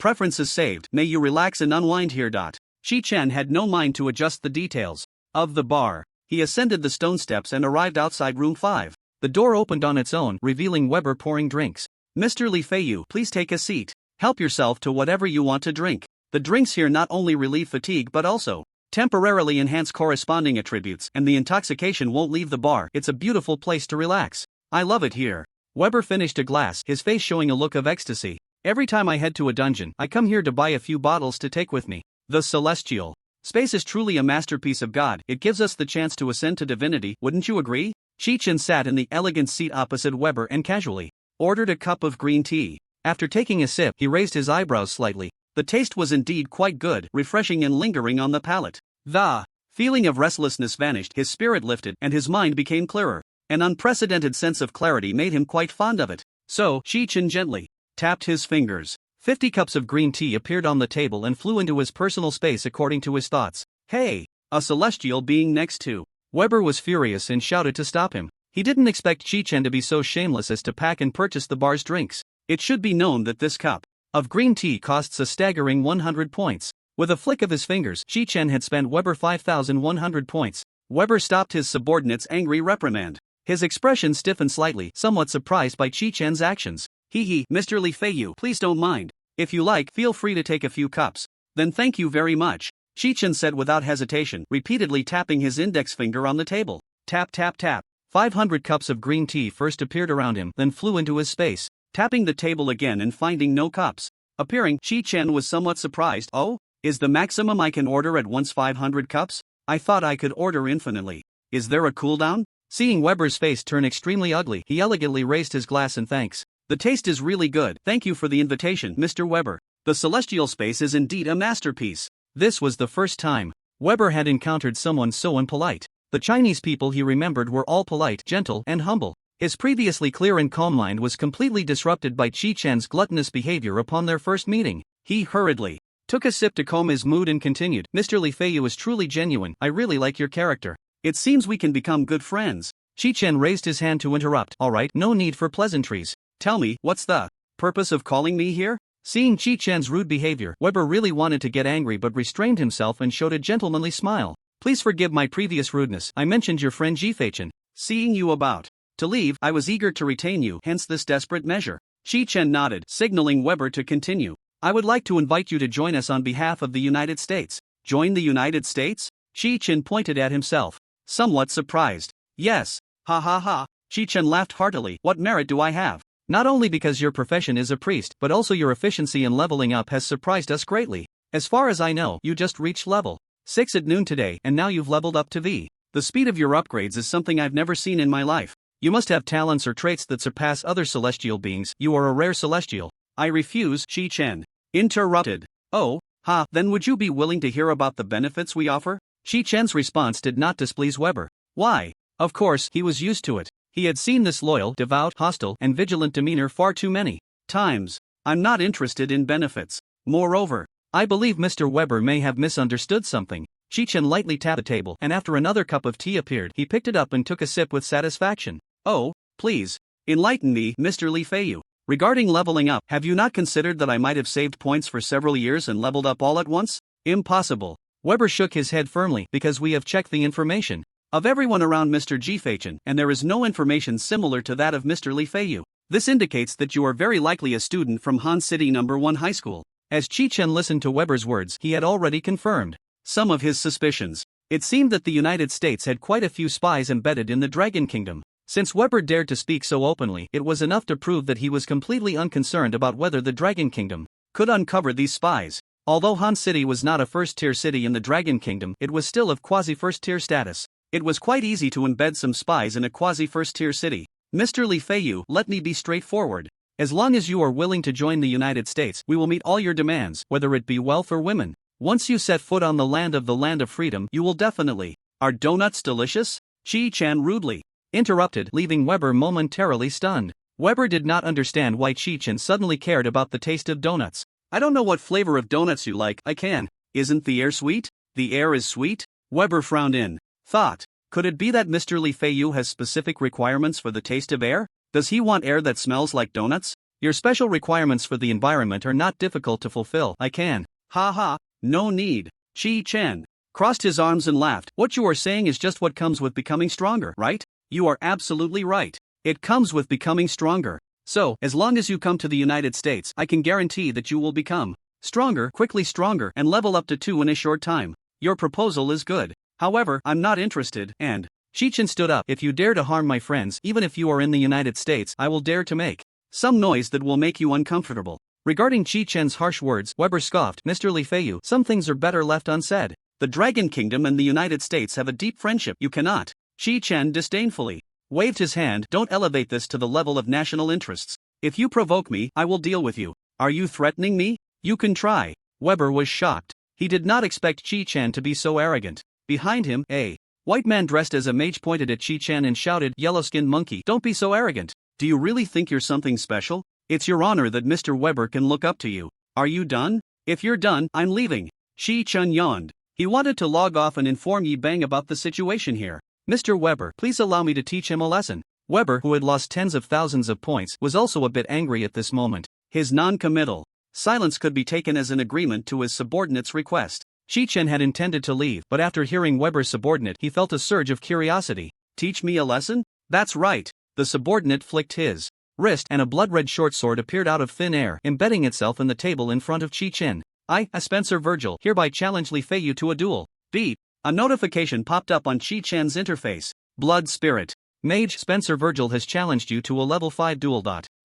Preferences saved. May you relax and unwind here. Chi-Chen had no mind to adjust the details of the bar. He ascended the stone steps and arrived outside room 5. The door opened on its own, revealing Weber pouring drinks. Mr. Li Feiyu, please take a seat. Help yourself to whatever you want to drink. The drinks here not only relieve fatigue but also temporarily enhance corresponding attributes, and the intoxication won't leave the bar. It's a beautiful place to relax. I love it here. Weber finished a glass, his face showing a look of ecstasy. Every time I head to a dungeon, I come here to buy a few bottles to take with me. The celestial space is truly a masterpiece of God. It gives us the chance to ascend to divinity, wouldn't you agree? Chi-Chen sat in the elegant seat opposite Weber and casually ordered a cup of green tea. After taking a sip, he raised his eyebrows slightly. The taste was indeed quite good, refreshing and lingering on the palate. The feeling of restlessness vanished, his spirit lifted, and his mind became clearer. An unprecedented sense of clarity made him quite fond of it. So, Chi-Chen gently tapped his fingers. 50 cups of green tea appeared on the table and flew into his personal space according to his thoughts. Hey! A celestial being next to Weber was furious and shouted to stop him. He didn't expect Chi-Chen to be so shameless as to pack and purchase the bar's drinks. It should be known that this cup of green tea costs a staggering 100 points. With a flick of his fingers, Chi-Chen had spent Weber 5,100 points. Weber stopped his subordinate's angry reprimand. His expression stiffened slightly, somewhat surprised by Chi-Chen's actions. Hee, Mr. Li Feiyu, please don't mind. If you like, feel free to take a few cups. Then thank you very much, Chi-Chen said without hesitation, repeatedly tapping his index finger on the table. Tap, tap, tap. 500 cups of green tea first appeared around him, then flew into his space. Tapping the table again and finding no cups appearing, Chi-Chen was somewhat surprised. Oh? Is the maximum I can order at once 500 cups? I thought I could order infinitely. Is there a cooldown? Seeing Weber's face turn extremely ugly, he elegantly raised his glass in thanks. The taste is really good. Thank you for the invitation, Mr. Weber. The celestial space is indeed a masterpiece. This was the first time Weber had encountered someone so impolite. The Chinese people he remembered were all polite, gentle, and humble. His previously clear and calm mind was completely disrupted by Chi-Chen's gluttonous behavior upon their first meeting. He hurriedly took a sip to calm his mood and continued, Mr. Li Feiyu is truly genuine. I really like your character. It seems we can become good friends. Chi-Chen raised his hand to interrupt. Alright, no need for pleasantries. Tell me, what's the purpose of calling me here? Seeing Chi-Chen's rude behavior, Weber really wanted to get angry but restrained himself and showed a gentlemanly smile. Please forgive my previous rudeness, I mentioned your friend Chi-Chen. Seeing you about to leave, I was eager to retain you, hence this desperate measure. Chi-Chen nodded, signaling Weber to continue. I would like to invite you to join us on behalf of the United States. Join the United States? Chi-Chen pointed at himself, somewhat surprised. Yes. Ha ha ha. Chi-Chen laughed heartily. What merit do I have? Not only because your profession is a priest, but also your efficiency in leveling up has surprised us greatly. As far as I know, you just reached level 6 at noon today, and now you've leveled up to V. The speed of your upgrades is something I've never seen in my life. You must have talents or traits that surpass other celestial beings. You are a rare celestial. I refuse, Chi-Chen interrupted. Oh, ha, then would you be willing to hear about the benefits we offer? Chi-Chen's response did not displease Weber. Why? Of course, he was used to it. He had seen this loyal, devout, hostile, and vigilant demeanor far too many times. I'm not interested in benefits. Moreover, I believe Mr. Weber may have misunderstood something. Chi-Chen lightly tapped the table, and after another cup of tea appeared, he picked it up and took a sip with satisfaction. Oh, please, enlighten me, Mr. Li Feiyu. Regarding leveling up, have you not considered that I might have saved points for several years and leveled up all at once? Impossible. Weber shook his head firmly, because we have checked the information of everyone around Mr. Chi-Chen, and there is no information similar to that of Mr. Li Feiyu. This indicates that you are very likely a student from Han City No. 1 High School. As Chi-Chen listened to Weber's words, he had already confirmed some of his suspicions. It seemed that the United States had quite a few spies embedded in the Dragon Kingdom. Since Weber dared to speak so openly, it was enough to prove that he was completely unconcerned about whether the Dragon Kingdom could uncover these spies. Although Han City was not a first-tier city in the Dragon Kingdom, it was still of quasi-first-tier status. It was quite easy to embed some spies in a quasi-first-tier city. Mr. Li Feiyu, let me be straightforward. As long as you are willing to join the United States, we will meet all your demands, whether it be wealth or women. Once you set foot on the land of freedom, you will definitely. Are donuts delicious? Chi-Chen rudely interrupted, leaving Weber momentarily stunned. Weber did not understand why Chi-Chen suddenly cared about the taste of donuts. I don't know what flavor of donuts you like. I can. Isn't the air sweet? The air is sweet? Weber frowned in thought. Could it be that Mr. Li Feiyu has specific requirements for the taste of air? Does he want air that smells like donuts? Your special requirements for the environment are not difficult to fulfill. I can. Ha ha, no need. Chi-Chen crossed his arms and laughed. What you are saying is just what comes with becoming stronger, right? You are absolutely right. It comes with becoming stronger. So, as long as you come to the United States, I can guarantee that you will become stronger, quickly stronger, and level up to 2 in a short time. Your proposal is good. However, I'm not interested, and Chi-Chen stood up. If you dare to harm my friends, even if you are in the United States, I will dare to make some noise that will make you uncomfortable. Regarding Chi-Chen's harsh words, Weber scoffed. Mr. Li Feiyu, some things are better left unsaid. The Dragon Kingdom and the United States have a deep friendship. You cannot. Chi-Chen disdainfully waved his hand. Don't elevate this to the level of national interests. If you provoke me, I will deal with you. Are you threatening me? You can try. Weber was shocked. He did not expect Chi-Chen to be so arrogant. Behind him, a white man dressed as a mage pointed at Chi-Chen and shouted, "Yellow-skinned monkey, don't be so arrogant. Do you really think you're something special? It's your honor that Mr. Weber can look up to you. Are you done? If you're done, I'm leaving." Chi-Chen yawned. He wanted to log off and inform Yi Bang about the situation here. Mr. Weber, please allow me to teach him a lesson. Weber, who had lost tens of thousands of points, was also a bit angry at this moment. His non-committal silence could be taken as an agreement to his subordinate's request. Chi-Chen had intended to leave, but after hearing Weber's subordinate, he felt a surge of curiosity. Teach me a lesson? That's right. The subordinate flicked his wrist, and a blood-red short sword appeared out of thin air, embedding itself in the table in front of Chi-Chen. I, Spencer Virgil, hereby challenge Li Feiyu to a duel. Beep. A notification popped up on Chi-Chen's interface. Blood Spirit Mage Spencer Virgil has challenged you to a level 5 duel.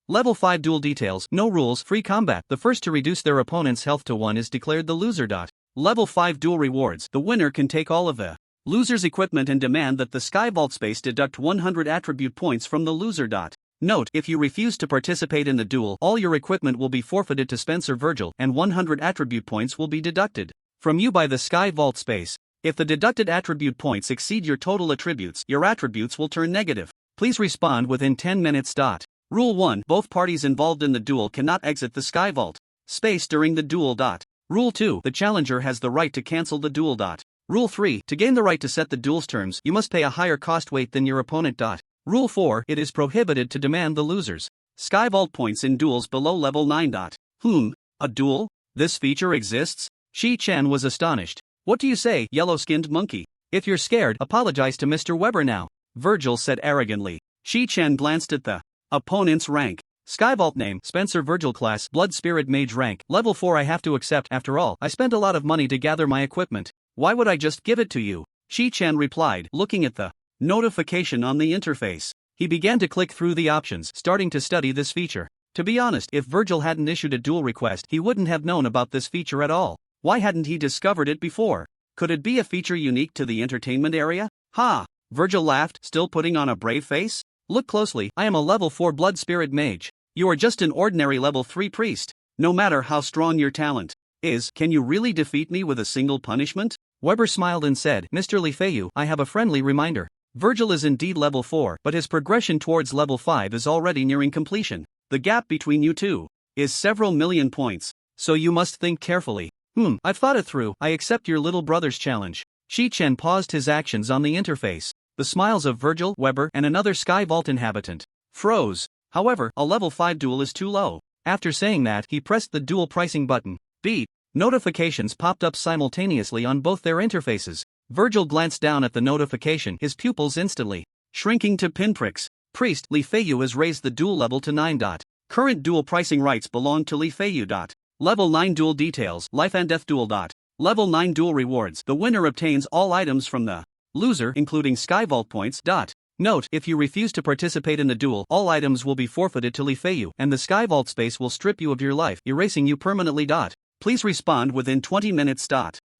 Level 5 duel details, no rules, free combat. The first to reduce their opponent's health to 1 is declared the loser. Level 5 duel rewards. The winner can take all of the loser's equipment and demand that the Sky Vault space deduct 100 attribute points from the loser. Note, if you refuse to participate in the duel, all your equipment will be forfeited to Spencer Virgil, and 100 attribute points will be deducted from you by the Sky Vault space. If the deducted attribute points exceed your total attributes, your attributes will turn negative. Please respond within 10 minutes. Rule 1. Both parties involved in the duel cannot exit the Sky Vault space during the duel. Rule 2. The challenger has the right to cancel the duel. Rule 3. To gain the right to set the duel's terms, you must pay a higher cost weight than your opponent. Rule 4. It is prohibited to demand the loser's Sky Vault points in duels below level 9. A duel? This feature exists? Chi-Chen was astonished. What do you say, yellow-skinned monkey? If you're scared, apologize to Mr. Weber now, Virgil said arrogantly. Chi-Chen glanced at the opponent's rank. Skyvault name, Spencer Virgil class, Blood Spirit Mage rank, level 4 I have to accept after all, I spent a lot of money to gather my equipment. Why would I just give it to you? Chi-Chen replied, looking at the notification on the interface. He began to click through the options, starting to study this feature. To be honest, if Virgil hadn't issued a duel request, he wouldn't have known about this feature at all. Why hadn't he discovered it before? Could it be a feature unique to the entertainment area? Ha! Virgil laughed, still putting on a brave face. Look closely, I am a level 4 Blood Spirit Mage. You are just an ordinary level 3 priest. No matter how strong your talent is, can you really defeat me with a single punishment? Weber smiled and said, Mr. Li Feiyu, I have a friendly reminder. Virgil is indeed level 4, but his progression towards level 5 is already nearing completion. The gap between you two is several million points, so you must think carefully. I've thought it through, I accept your little brother's challenge. Chi-Chen paused his actions on the interface. The smiles of Virgil, Weber, and another Sky Vault inhabitant froze. However, a level 5 duel is too low. After saying that, he pressed the duel pricing button. Beep. Notifications popped up simultaneously on both their interfaces. Virgil glanced down at the notification, his pupils instantly shrinking to pinpricks. Priest Li Feiyu has raised the duel level to 9. Current duel pricing rights belong to Li Feiyu. Level 9 duel details, life and death duel. Level 9 duel rewards, the winner obtains all items from the loser including Sky Vault points. Note, if you refuse to participate in the duel, all items will be forfeited to Li Feiyu, and the Sky Vault space will strip you of your life, erasing you permanently. Please respond within 20 minutes.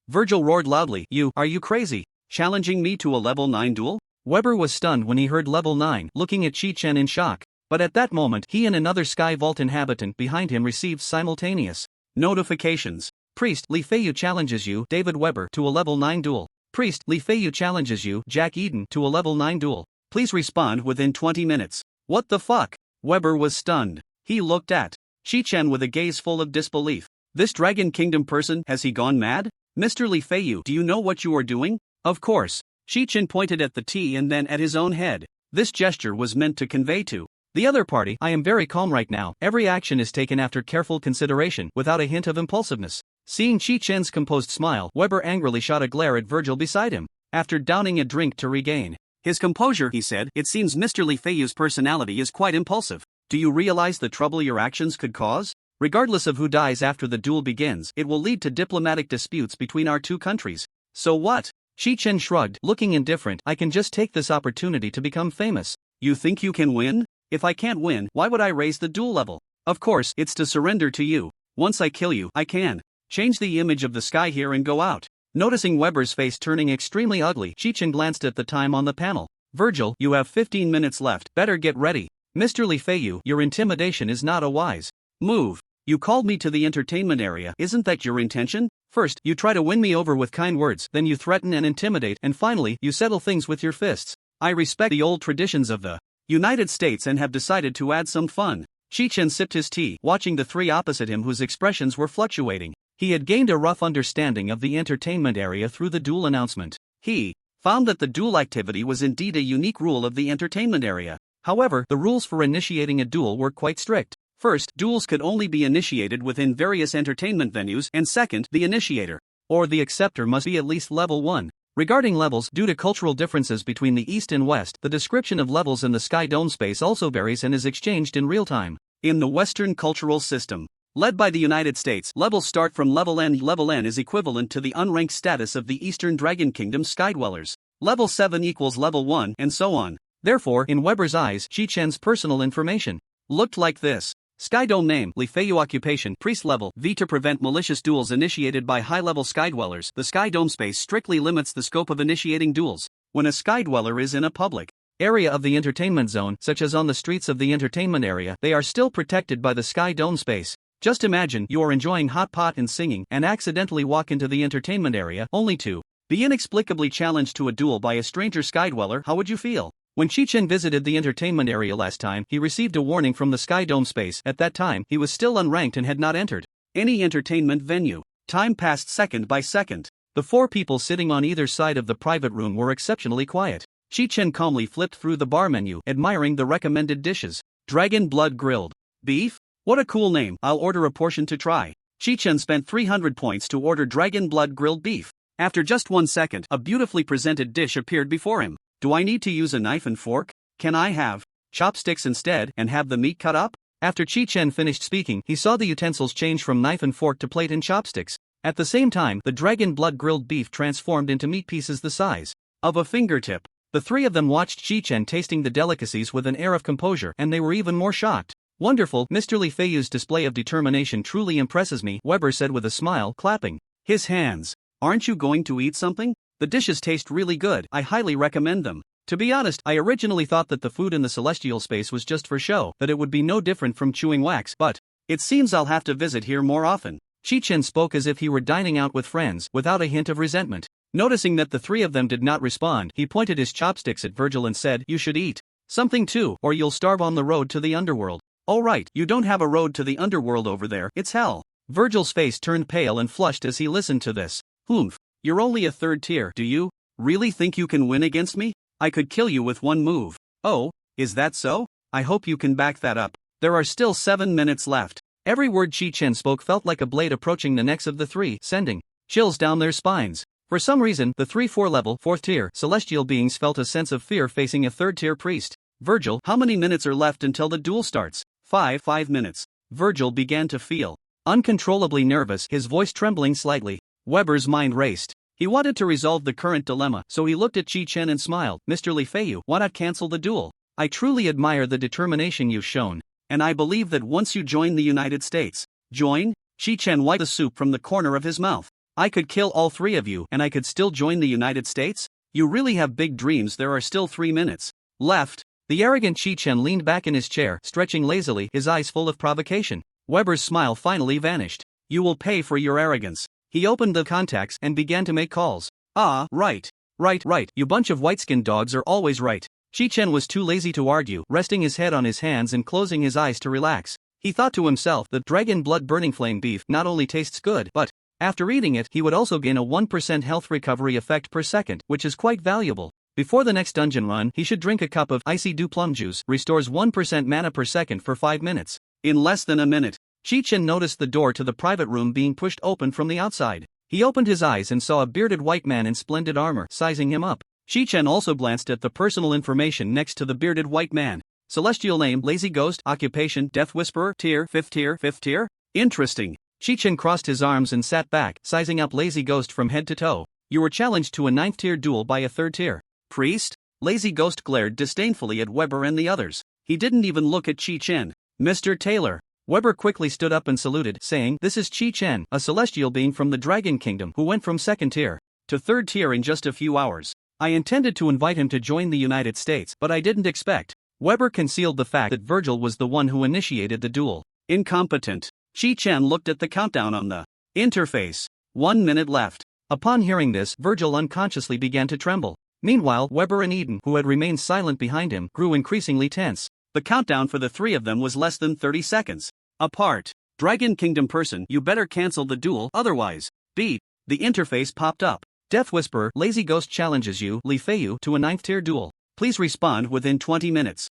Virgil roared loudly, are you crazy? Challenging me to a level 9 duel? Weber was stunned when he heard level 9, looking at Chi-Chen in shock. But at that moment, he and another Sky Vault inhabitant behind him received simultaneous notifications. Priest Li Feiyu challenges you, David Weber, to a level 9 duel. Priest Li Feiyu challenges you, Jack Eden, to a level 9 duel. Please respond within 20 minutes. What the fuck? Weber was stunned. He looked at Chi-Chen with a gaze full of disbelief. This Dragon Kingdom person, has he gone mad? Mr. Li Feiyu, do you know what you are doing? Of course. Chi-Chen pointed at the T and then at his own head. This gesture was meant to convey to the other party, I am very calm right now, every action is taken after careful consideration, without a hint of impulsiveness. Seeing Chi-Chen's composed smile, Weber angrily shot a glare at Virgil beside him. After downing a drink to regain his composure, he said, it seems Mr. Li Feiyu's personality is quite impulsive. Do you realize the trouble your actions could cause? Regardless of who dies after the duel begins, it will lead to diplomatic disputes between our two countries. So what? Chi-Chen shrugged, looking indifferent. I can just take this opportunity to become famous. You think you can win? If I can't win, why would I raise the duel level? Of course, it's to surrender to you. Once I kill you, I can change the image of the sky here and go out. Noticing Weber's face turning extremely ugly, Chi-Chen glanced at the time on the panel. Virgil, you have 15 minutes left, better get ready. Mr. Li Feiyu, your intimidation is not a wise move. You called me to the entertainment area, isn't that your intention? First, you try to win me over with kind words, then you threaten and intimidate, and finally, you settle things with your fists. I respect the old traditions of the United States and have decided to add some fun. Chi-Chen sipped his tea, watching the three opposite him whose expressions were fluctuating. He had gained a rough understanding of the entertainment area through the duel announcement. He found that the duel activity was indeed a unique rule of the entertainment area. However, the rules for initiating a duel were quite strict. First, duels could only be initiated within various entertainment venues, and second, the initiator, or the acceptor, must be at least level 1. Regarding levels, due to cultural differences between the East and West, the description of levels in the Sky Dome space also varies and is exchanged in real time. In the Western cultural system, led by the United States, levels start from level N. Level N is equivalent to the unranked status of the Eastern Dragon Kingdom Skydwellers. Level 7 equals level 1, and so on. Therefore, in Weber's eyes, Chi-Chen's personal information looked like this. Sky Dome name, Li Feiyu occupation, priest level, V. To prevent malicious duels initiated by high-level Skydwellers, the Sky Dome space strictly limits the scope of initiating duels when a Skydweller is in a public area of the entertainment zone, such as on the streets of the entertainment area. They are still protected by the Sky Dome space. Just imagine you are enjoying hot pot and singing and accidentally walk into the entertainment area, only to be inexplicably challenged to a duel by a stranger Skydweller. How would you feel? When Chi-Chen visited the entertainment area last time, he received a warning from the Sky Dome space. At that time, he was still unranked and had not entered any entertainment venue. Time passed second by second. The four people sitting on either side of the private room were exceptionally quiet. Chi-Chen calmly flipped through the bar menu, admiring the recommended dishes. Dragon blood grilled beef? What a cool name, I'll order a portion to try. Chi-Chen spent 300 points to order dragon blood grilled beef. After just 1 second, a beautifully presented dish appeared before him. Do I need to use a knife and fork? Can I have chopsticks instead and have the meat cut up? After Chi-Chen finished speaking, he saw the utensils change from knife and fork to plate and chopsticks. At the same time, the dragon blood grilled beef transformed into meat pieces the size of a fingertip. The three of them watched Chi-Chen tasting the delicacies with an air of composure, and they were even more shocked. Wonderful, Mr. Li Feiyu's display of determination truly impresses me, Weber said with a smile, clapping his hands. Aren't you going to eat something? The dishes taste really good, I highly recommend them. To be honest, I originally thought that the food in the celestial space was just for show, that it would be no different from chewing wax, but it seems I'll have to visit here more often. Chi-Chen spoke as if he were dining out with friends, without a hint of resentment. Noticing that the three of them did not respond, he pointed his chopsticks at Virgil and said, "You should eat something too, or you'll starve on the road to the underworld." "Oh right, you don't have a road to the underworld over there, it's hell." Virgil's face turned pale and flushed as he listened to this. "Humph, you're only a third tier, do you really think you can win against me? I could kill you with one move." "Oh, is that so? I hope you can back that up. There are still 7 minutes left." Every word Chi-Chen spoke felt like a blade approaching the necks of the three, sending chills down their spines. For some reason, the 3-4-level, 4th-tier, celestial beings felt a sense of fear facing a 3rd-tier priest. "Virgil, how many minutes are left until the duel starts?" 5 minutes. Virgil began to feel uncontrollably nervous, his voice trembling slightly. Weber's mind raced. He wanted to resolve the current dilemma, so he looked at Chi-Chen and smiled. "Mr. Li Feiyu, why not cancel the duel? I truly admire the determination you've shown, and I believe that once you join the United States..." "Join?" Chi-Chen wiped the soup from the corner of his mouth. "I could kill all three of you and I could still join the United States? You really have big dreams. There are still 3 minutes left." The arrogant Chi-Chen leaned back in his chair, stretching lazily, his eyes full of provocation. Weber's smile finally vanished. "You will pay for your arrogance." He opened the contacts and began to make calls. "Ah, right. Right, you bunch of white-skinned dogs are always right." Chi-Chen was too lazy to argue, resting his head on his hands and closing his eyes to relax. He thought to himself that dragon blood burning flame beef not only tastes good, but after eating it, he would also gain a 1% health recovery effect per second, which is quite valuable. Before the next dungeon run, he should drink a cup of icy dew plum juice, restores 1% mana per second for 5 minutes. In less than a minute, Chi-Chen noticed the door to the private room being pushed open from the outside. He opened his eyes and saw a bearded white man in splendid armor, sizing him up. Chi-Chen also glanced at the personal information next to the bearded white man. Celestial name, Lazy Ghost, occupation, Death Whisperer, tier, 5th tier. Interesting. Chi-Chen crossed his arms and sat back, sizing up Lazy Ghost from head to toe. "You were challenged to a 9th tier duel by a 3rd tier priest?" Lazy Ghost glared disdainfully at Weber and the others. He didn't even look at Chi-Chen. "Mr. Taylor." Weber quickly stood up and saluted, saying, "This is Chi-Chen, a celestial being from the Dragon Kingdom who went from 2nd tier to 3rd tier in just a few hours. I intended to invite him to join the United States, but I didn't expect." Weber concealed the fact that Virgil was the one who initiated the duel. "Incompetent." Chi-Chen looked at the countdown on the interface. 1 minute left. Upon hearing this, Virgil unconsciously began to tremble. Meanwhile, Weber and Eden, who had remained silent behind him, grew increasingly tense. The countdown for the three of them was less than 30 seconds apart. "Dragon Kingdom person, you better cancel the duel, otherwise." Beat. The interface popped up. "Death Whisperer, Lazy Ghost challenges you, Li Feiyu, to a 9th tier duel. Please respond within 20 minutes.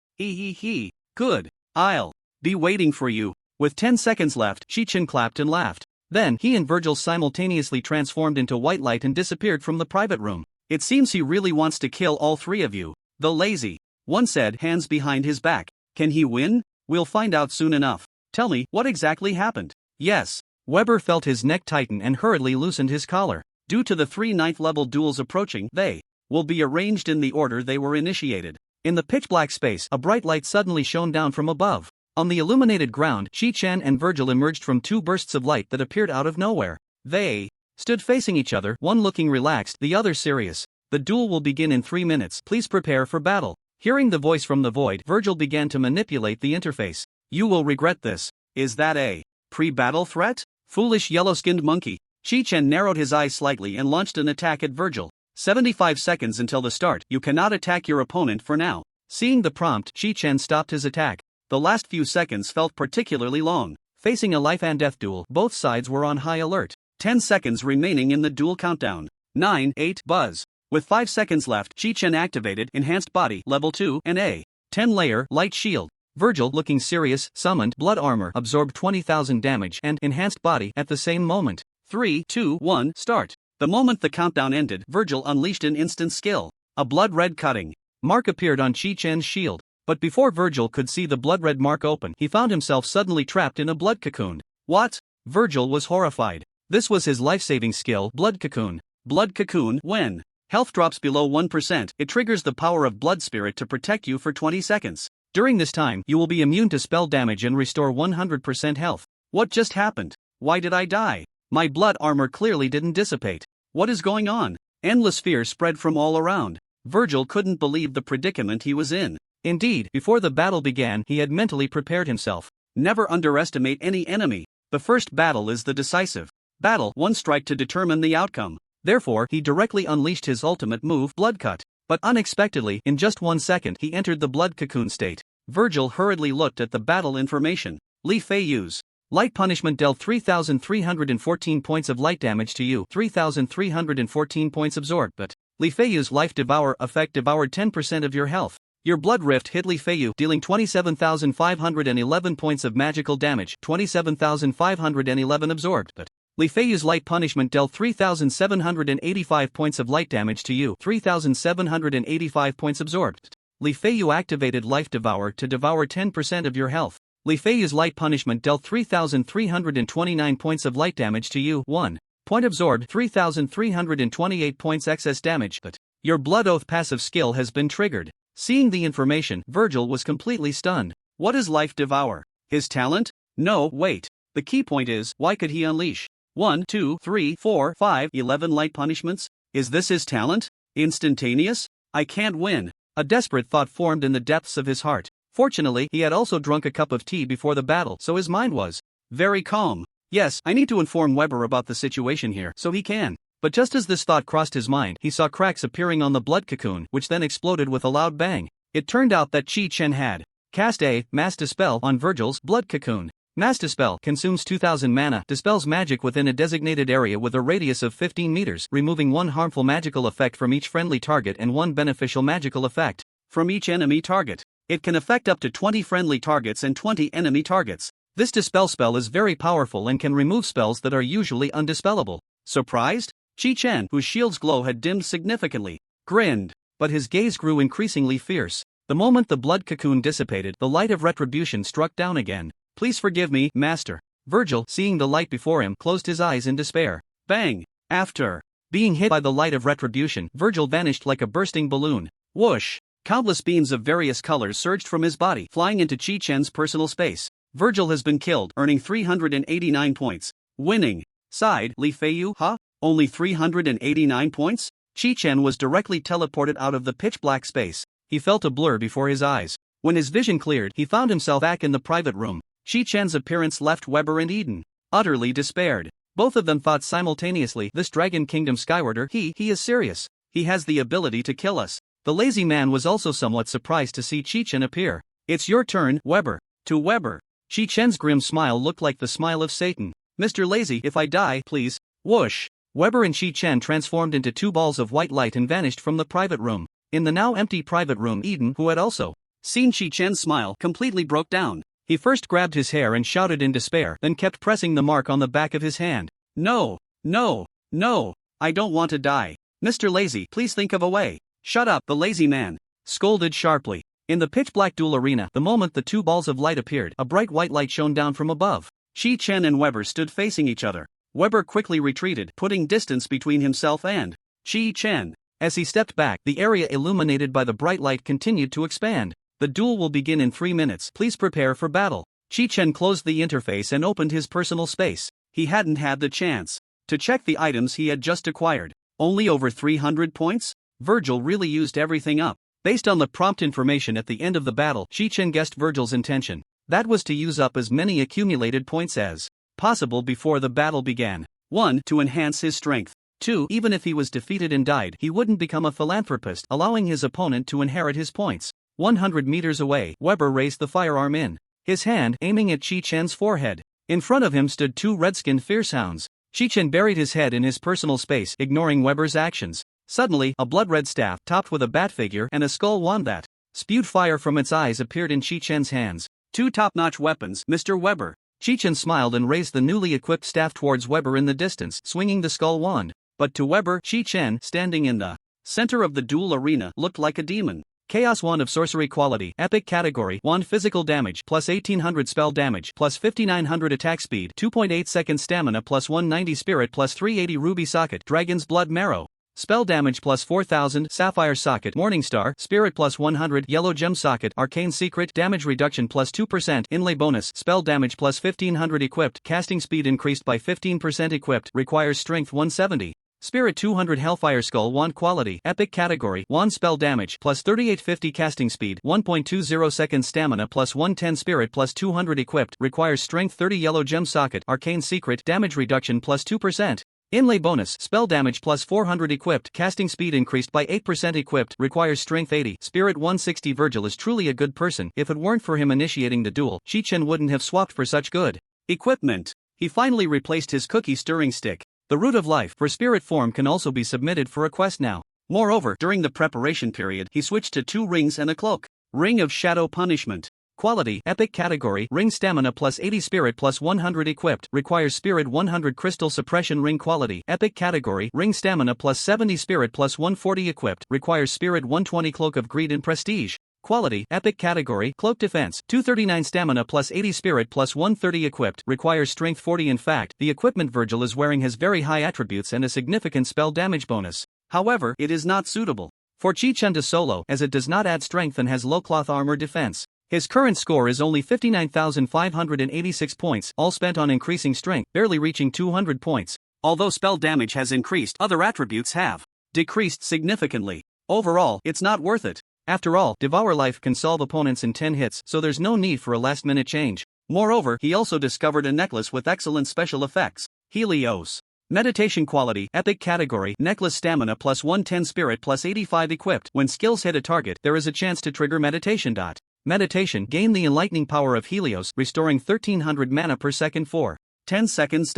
Good. I'll be waiting for you." With 10 seconds left, Chi-Chen clapped and laughed. Then, he and Virgil simultaneously transformed into white light and disappeared from the private room. "It seems he really wants to kill all three of you. The lazy one said, hands behind his back. "Can he win? We'll find out soon enough. Tell me, what exactly happened?" "Yes." Weber felt his neck tighten and hurriedly loosened his collar. "Due to the 3 9th-level duels approaching, they will be arranged in the order they were initiated." In the pitch-black space, a bright light suddenly shone down from above. On the illuminated ground, Chi-Chen and Virgil emerged from 2 bursts of light that appeared out of nowhere. They stood facing each other, one looking relaxed, the other serious. "The duel will begin in 3 minutes. Please prepare for battle." Hearing the voice from the void, Virgil began to manipulate the interface. "You will regret this. Is that a pre-battle threat? Foolish yellow-skinned monkey." Chi-Chen narrowed his eyes slightly and launched an attack at Virgil. 75 seconds until the start. You cannot attack your opponent for now. Seeing the prompt, Chi-Chen stopped his attack. The last few seconds felt particularly long. Facing a life and death duel, both sides were on high alert. 10 seconds remaining in the duel countdown. 9, 8, buzz. With 5 seconds left, Chi-Chen activated Enhanced Body Level 2 and a 10-layer Light Shield. Virgil, looking serious, summoned blood armor, absorbed 20,000 damage, and enhanced body at the same moment. 3, 2, 1, start. The moment the countdown ended, Virgil unleashed an instant skill. A blood-red cutting mark appeared on Chi-Chen's shield. But before Virgil could see the blood-red mark open, he found himself suddenly trapped in a blood cocoon. What? Virgil was horrified. This was his life-saving skill, blood cocoon. Blood cocoon. When health drops below 1%, it triggers the power of blood spirit to protect you for 20 seconds. During this time, you will be immune to spell damage and restore 100% health. What just happened? Why did I die? My blood armor clearly didn't dissipate. What is going on? Endless fear spread from all around. Virgil couldn't believe the predicament he was in. Indeed, before the battle began, he had mentally prepared himself. Never underestimate any enemy. The first battle is the decisive battle, one strike to determine the outcome. Therefore, he directly unleashed his ultimate move, Blood Cut. But unexpectedly, in just 1 second, he entered the blood cocoon state. Virgil hurriedly looked at the battle information. Li Feiyu's light punishment dealt 3,314 points of light damage to you, 3,314 points absorbed, but Li Feiyu's life devour effect devoured 10% of your health. Your blood rift hit Li Feiyu, dealing 27,511 points of magical damage, 27,511 absorbed, but Li Feiyu's light punishment dealt 3,785 points of light damage to you, 3,785 points absorbed. Li Feiyu activated Life Devour to devour 10% of your health. Li Feiyu's light punishment dealt 3,329 points of light damage to you, 1 point absorbed, 3,328 points excess damage, but your Blood Oath passive skill has been triggered. Seeing the information, Virgil was completely stunned. What is Life Devour? His talent? No, wait. The key point is, why could he unleash 1, 2, 3, 4, 5, 11 light punishments? Is this his talent? Instantaneous? I can't win. A desperate thought formed in the depths of his heart. Fortunately, he had also drunk a cup of tea before the battle, so his mind was very calm. Yes, I need to inform Weber about the situation here, so he can. But just as this thought crossed his mind, he saw cracks appearing on the blood cocoon, which then exploded with a loud bang. It turned out that Chi-Chen had cast a Master Spell on Virgil's blood cocoon. Master Spell consumes 2,000 mana, dispels magic within a designated area with a radius of 15 meters, removing 1 harmful magical effect from each friendly target and 1 beneficial magical effect from each enemy target. It can affect up to 20 friendly targets and 20 enemy targets. This dispel spell is very powerful and can remove spells that are usually undispellable. Surprised? Chi-Chen, whose shield's glow had dimmed significantly, grinned, but his gaze grew increasingly fierce. The moment the blood cocoon dissipated, the light of retribution struck down again. Please forgive me, Master. Virgil, seeing the light before him, closed his eyes in despair. Bang! After being hit by the light of retribution, Virgil vanished like a bursting balloon. Whoosh! Countless beams of various colors surged from his body, flying into Chi-Chen's personal space. Virgil has been killed, earning 389 points. Winning. Sighed Li Feiyu, huh? Only 389 points? Chi-Chen was directly teleported out of the pitch-black space. He felt a blur before his eyes. When his vision cleared, he found himself back in the private room. Chi-Chen's appearance left Weber and Eden utterly despaired. Both of them thought simultaneously, this Dragon Kingdom Skywarder, he is serious. He has the ability to kill us. The lazy man was also somewhat surprised to see Chi-Chen appear. It's your turn, Weber. To Weber. Chi-Chen's grim smile looked like the smile of Satan. Mr. Lazy, if I die, please. Whoosh! Weber and Chi-Chen transformed into 2 balls of white light and vanished from the private room. In the now empty private room, Eden, who had also seen Chi-Chen's smile, completely broke down. He first grabbed his hair and shouted in despair, then kept pressing the mark on the back of his hand. No, no, no, I don't want to die. Mr. Lazy, please think of a way. Shut up, the lazy man scolded sharply. In the pitch-black duel arena, the moment the 2 balls of light appeared, a bright white light shone down from above. Chi-Chen and Weber stood facing each other. Weber quickly retreated, putting distance between himself and Chi-Chen. As he stepped back, the area illuminated by the bright light continued to expand. The duel will begin in 3 minutes. Please prepare for battle. Chi-Chen closed the interface and opened his personal space. He hadn't had the chance to check the items he had just acquired. Only over 300 points? Virgil really used everything up. Based on the prompt information at the end of the battle, Chi-Chen guessed Virgil's intention. That was to use up as many accumulated points as possible before the battle began. 1. To enhance his strength. 2. Even if he was defeated and died, he wouldn't become a philanthropist, allowing his opponent to inherit his points. 100 meters away, Weber raised the firearm in his hand, aiming at Chi-Chen's forehead. In front of him stood 2 red-skinned fiercehounds. Chi-Chen buried his head in his personal space, ignoring Weber's actions. Suddenly, a blood-red staff, topped with a bat figure and a skull wand that Spewed fire from its eyes appeared in Chi-Chen's hands. Two top-notch weapons, Mr. Weber. Chi-Chen smiled and raised the newly equipped staff towards Weber in the distance, swinging the skull wand. But to Weber, Chi-Chen, standing in the center of the duel arena, looked like a demon. Chaos Wand of Sorcery Quality, Epic Category, Wand Physical Damage, plus 1800 Spell Damage, plus 5900 Attack Speed, 2.8 seconds Stamina, plus 190 Spirit, plus 380 Ruby Socket, Dragon's Blood Marrow. Spell Damage plus 4000, Sapphire Socket, Morningstar, Spirit plus 100, Yellow Gem Socket, Arcane Secret, Damage Reduction plus 2%, Inlay Bonus, Spell Damage plus 1500 Equipped, Casting Speed increased by 15% Equipped, requires Strength 170. Spirit 200 Hellfire Skull Wand Quality, Epic Category, Wand Spell Damage, plus 3850 Casting Speed, 1.20 seconds Stamina, plus 110 Spirit, plus 200 Equipped, requires Strength 30 Yellow Gem Socket, Arcane Secret, Damage Reduction plus 2%. Inlay Bonus, Spell Damage plus 400 Equipped, Casting Speed increased by 8% Equipped, requires Strength 80, Spirit 160. Virgil is truly a good person. If it weren't for him initiating the duel, Chi-Chen wouldn't have swapped for such good equipment. He finally replaced his cookie stirring stick. The Root of Life for Spirit form can also be submitted for a quest now. Moreover, during the preparation period, he switched to 2 rings and a cloak. Ring of Shadow Punishment. Quality, Epic Category, Ring Stamina plus 80 Spirit plus 100 Equipped, requires Spirit 100 Crystal Suppression Ring Quality, Epic Category, Ring Stamina plus 70 Spirit plus 140 Equipped, requires Spirit 120 Cloak of Greed and Prestige. Quality, Epic Category, Cloak Defense, 239 Stamina plus 80 Spirit plus 130 Equipped, requires Strength 40. In fact, the equipment Virgil is wearing has very high attributes and a significant spell damage bonus. However, it is not suitable for Chi-Chen to solo as it does not add strength and has low cloth armor defense. His current score is only 59,586 points, all spent on increasing strength, barely reaching 200 points. Although spell damage has increased, other attributes have decreased significantly. Overall, it's not worth it. After all, Devour Life can solve opponents in 10 hits, so there's no need for a last-minute change. Moreover, he also discovered a necklace with excellent special effects. Helios. Meditation Quality, Epic Category, Necklace Stamina plus 110 Spirit plus 85 Equipped. When skills hit a target, there is a chance to trigger Meditation. Meditation, gain the enlightening power of Helios, restoring 1300 mana per second for 10 seconds.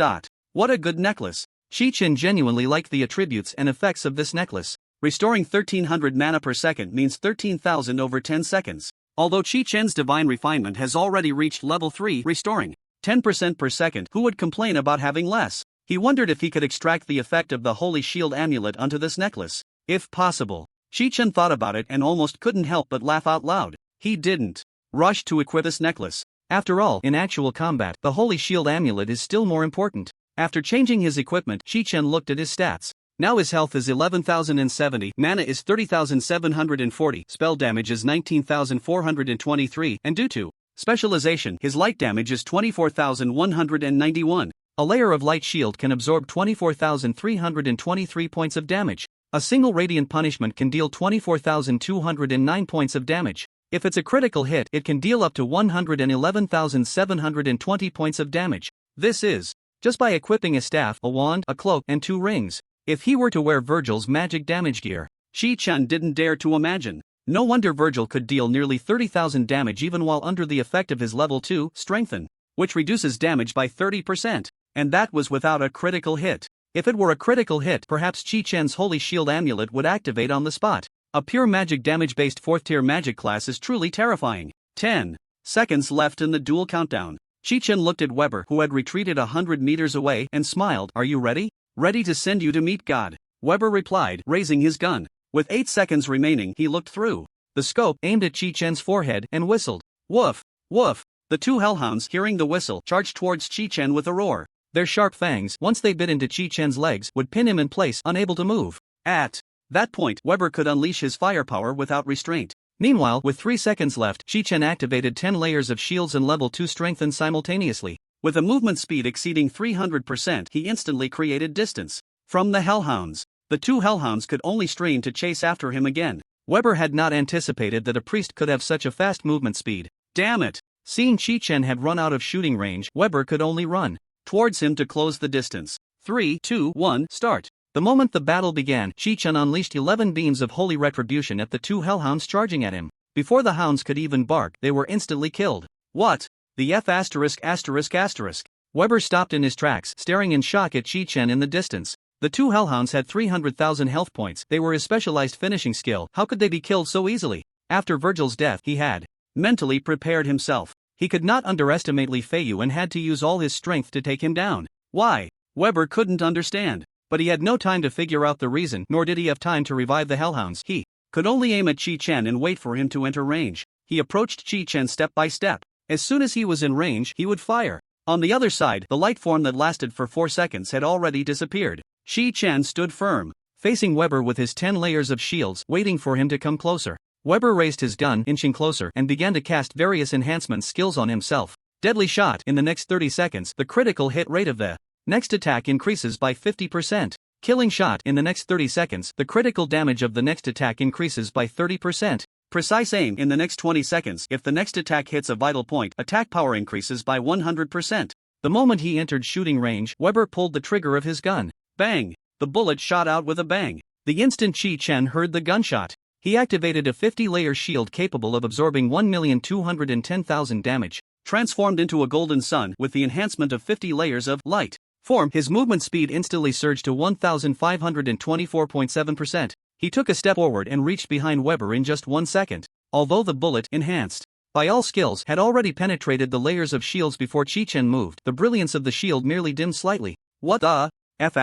What a good necklace. Chi-Chen genuinely liked the attributes and effects of this necklace. Restoring 1300 mana per second means 13,000 over 10 seconds. Although Chi-Chen's Divine Refinement has already reached level 3, restoring 10% per second, who would complain about having less? He wondered if he could extract the effect of the Holy Shield Amulet onto this necklace. If possible. Chi-Chen thought about it and almost couldn't help but laugh out loud. He didn't rush to equip this necklace. After all, in actual combat, the Holy Shield Amulet is still more important. After changing his equipment, Chi-Chen looked at his stats. Now his health is 11,070, mana is 30,740, spell damage is 19,423, and due to specialization, his light damage is 24,191. A layer of light shield can absorb 24,323 points of damage. A single radiant punishment can deal 24,209 points of damage. If it's a critical hit, it can deal up to 111,720 points of damage. This is just by equipping a staff, a wand, a cloak, and 2 rings. If he were to wear Virgil's magic damage gear, Chi-Chen didn't dare to imagine. No wonder Virgil could deal nearly 30,000 damage even while under the effect of his level 2 Strengthen, which reduces damage by 30%. And that was without a critical hit. If it were a critical hit, perhaps Chi-Chen's Holy Shield Amulet would activate on the spot. A pure magic damage-based 4th-tier magic class is truly terrifying. 10 seconds left in the duel countdown. Chi-Chen looked at Weber, who had retreated 100 meters away, and smiled. Are you ready? Ready to send you to meet God. Weber replied, raising his gun. With 8 seconds remaining, he looked through the scope, aimed at Chi-Chen's forehead, and whistled. Woof! Woof! The 2 hellhounds, hearing the whistle, charged towards Chi-Chen with a roar. Their sharp fangs, once they bit into Chi-Chen's legs, would pin him in place, unable to move. At that point, Weber could unleash his firepower without restraint. Meanwhile, with 3 seconds left, Chi-Chen activated 10 layers of shields and level 2 strengthened simultaneously. With a movement speed exceeding 300%, he instantly created distance from the hellhounds. The 2 hellhounds could only strain to chase after him again. Weber had not anticipated that a priest could have such a fast movement speed. Damn it! Seeing Chi-Chen had run out of shooting range, Weber could only run towards him to close the distance. 3, 2, 1, start. The moment the battle began, Chi-Chen unleashed 11 beams of holy retribution at the 2 hellhounds charging at him. Before the hounds could even bark, they were instantly killed. What? The F*******. Weber stopped in his tracks, staring in shock at Chi-Chen in the distance. The 2 hellhounds had 300,000 health points. They were his specialized finishing skill. How could they be killed so easily? After Virgil's death, he had mentally prepared himself. He could not underestimate Li Feiyu and had to use all his strength to take him down. Why? Weber couldn't understand. But he had no time to figure out the reason, nor did he have time to revive the Hellhounds. He could only aim at Chi-Chen and wait for him to enter range. He approached Chi-Chen step by step. As soon as he was in range, he would fire. On the other side, the light form that lasted for 4 seconds had already disappeared. Chi-Chen stood firm, facing Weber with his 10 layers of shields, waiting for him to come closer. Weber raised his gun, inching closer, and began to cast various enhancement skills on himself. Deadly shot. In the next 30 seconds, the critical hit rate of the next attack increases by 50%. Killing shot. In the next 30 seconds, the critical damage of the next attack increases by 30%. Precise aim. In the next 20 seconds, if the next attack hits a vital point, attack power increases by 100%. The moment he entered shooting range, Weber pulled the trigger of his gun. Bang! The bullet shot out with a bang. The instant Chi-Chen heard the gunshot, he activated a 50-layer shield capable of absorbing 1,210,000 damage, transformed into a golden sun with the enhancement of 50 layers of light form. His movement speed instantly surged to 1,524.7%. He took a step forward and reached behind Weber in just 1 second. Although the bullet, enhanced by all skills, had already penetrated the layers of shields before Chi-Chen moved, the brilliance of the shield merely dimmed slightly. What the F***?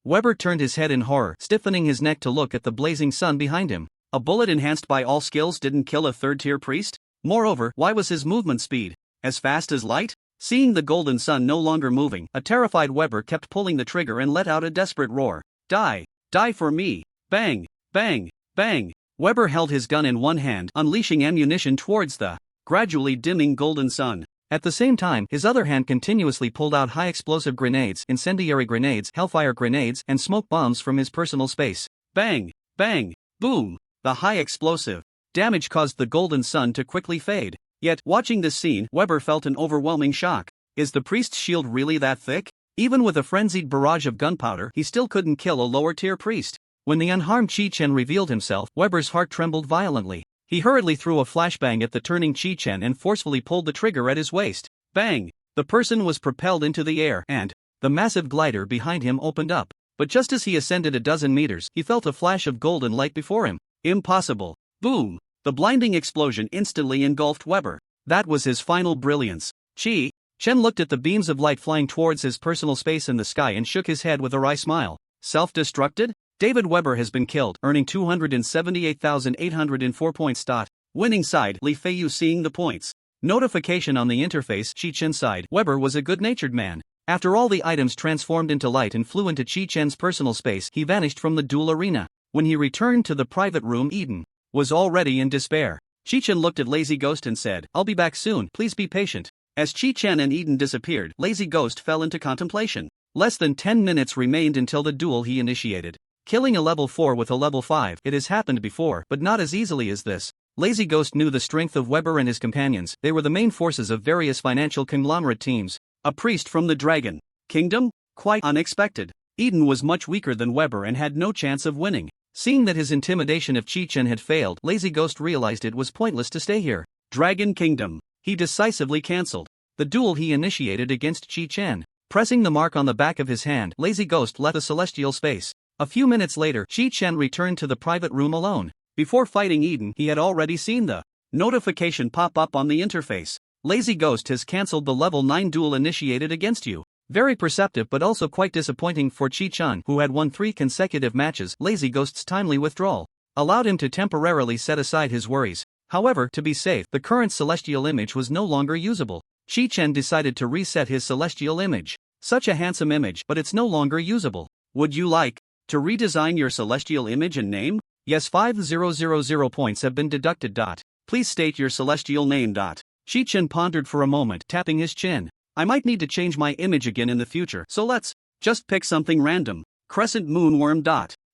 Weber turned his head in horror, stiffening his neck to look at the blazing sun behind him. A bullet enhanced by all skills didn't kill a third-tier priest? Moreover, why was his movement speed as fast as light? Seeing the golden sun no longer moving, a terrified Weber kept pulling the trigger and let out a desperate roar. Die! Die for me! Bang! Bang! Bang! Weber held his gun in one hand, unleashing ammunition towards the gradually dimming golden sun. At the same time, his other hand continuously pulled out high-explosive grenades, incendiary grenades, hellfire grenades, and smoke bombs from his personal space. Bang! Bang! Boom! The high-explosive damage caused the golden sun to quickly fade. Yet, watching this scene, Weber felt an overwhelming shock. Is the priest's shield really that thick? Even with a frenzied barrage of gunpowder, he still couldn't kill a lower-tier priest. When the unharmed Chi-Chen revealed himself, Weber's heart trembled violently. He hurriedly threw a flashbang at the turning Chi-Chen and forcefully pulled the trigger at his waist. Bang! The person was propelled into the air, and the massive glider behind him opened up. But just as he ascended a dozen meters, he felt a flash of golden light before him. Impossible! Boom! The blinding explosion instantly engulfed Weber. That was his final brilliance. Chi-Chen looked at the beams of light flying towards his personal space in the sky and shook his head with a wry smile. Self-destructed? David Weber has been killed, earning 278,804 points. Winning side, Li Feiyu seeing the points. Notification on the interface. Chi-Chen's side. Weber was a good-natured man. After all the items transformed into light and flew into Chi-Chen's personal space, he vanished from the duel arena. When he returned to the private room, Eden was already in despair. Chi-Chen looked at Lazy Ghost and said, "I'll be back soon, please be patient." As Chi-Chen and Eden disappeared, Lazy Ghost fell into contemplation. Less than 10 minutes remained until the duel he initiated. Killing a level 4 with a level 5, it has happened before, but not as easily as this. Lazy Ghost knew the strength of Weber and his companions. They were the main forces of various financial conglomerate teams. A priest from the Dragon Kingdom? Quite unexpected. Eden was much weaker than Weber and had no chance of winning. Seeing that his intimidation of Chi-Chen had failed, Lazy Ghost realized it was pointless to stay here. Dragon Kingdom. He decisively cancelled the duel he initiated against Chi-Chen. Pressing the mark on the back of his hand, Lazy Ghost left the celestial space. A few minutes later, Chi-Chen returned to the private room alone. Before fighting Eden, he had already seen the notification pop up on the interface. Lazy Ghost has cancelled the level 9 duel initiated against you. Very perceptive but also quite disappointing for Chi-Chen, who had won 3 consecutive matches. Lazy Ghost's timely withdrawal allowed him to temporarily set aside his worries. However, to be safe, the current celestial image was no longer usable. Chi-Chen decided to reset his celestial image. Such a handsome image, but it's no longer usable. Would you like to redesign your celestial image and name? Yes, 5000 points have been deducted. Please state your celestial name. Chi-Chen pondered for a moment, tapping his chin. I might need to change my image again in the future, so let's just pick something random. Crescent Moonworm.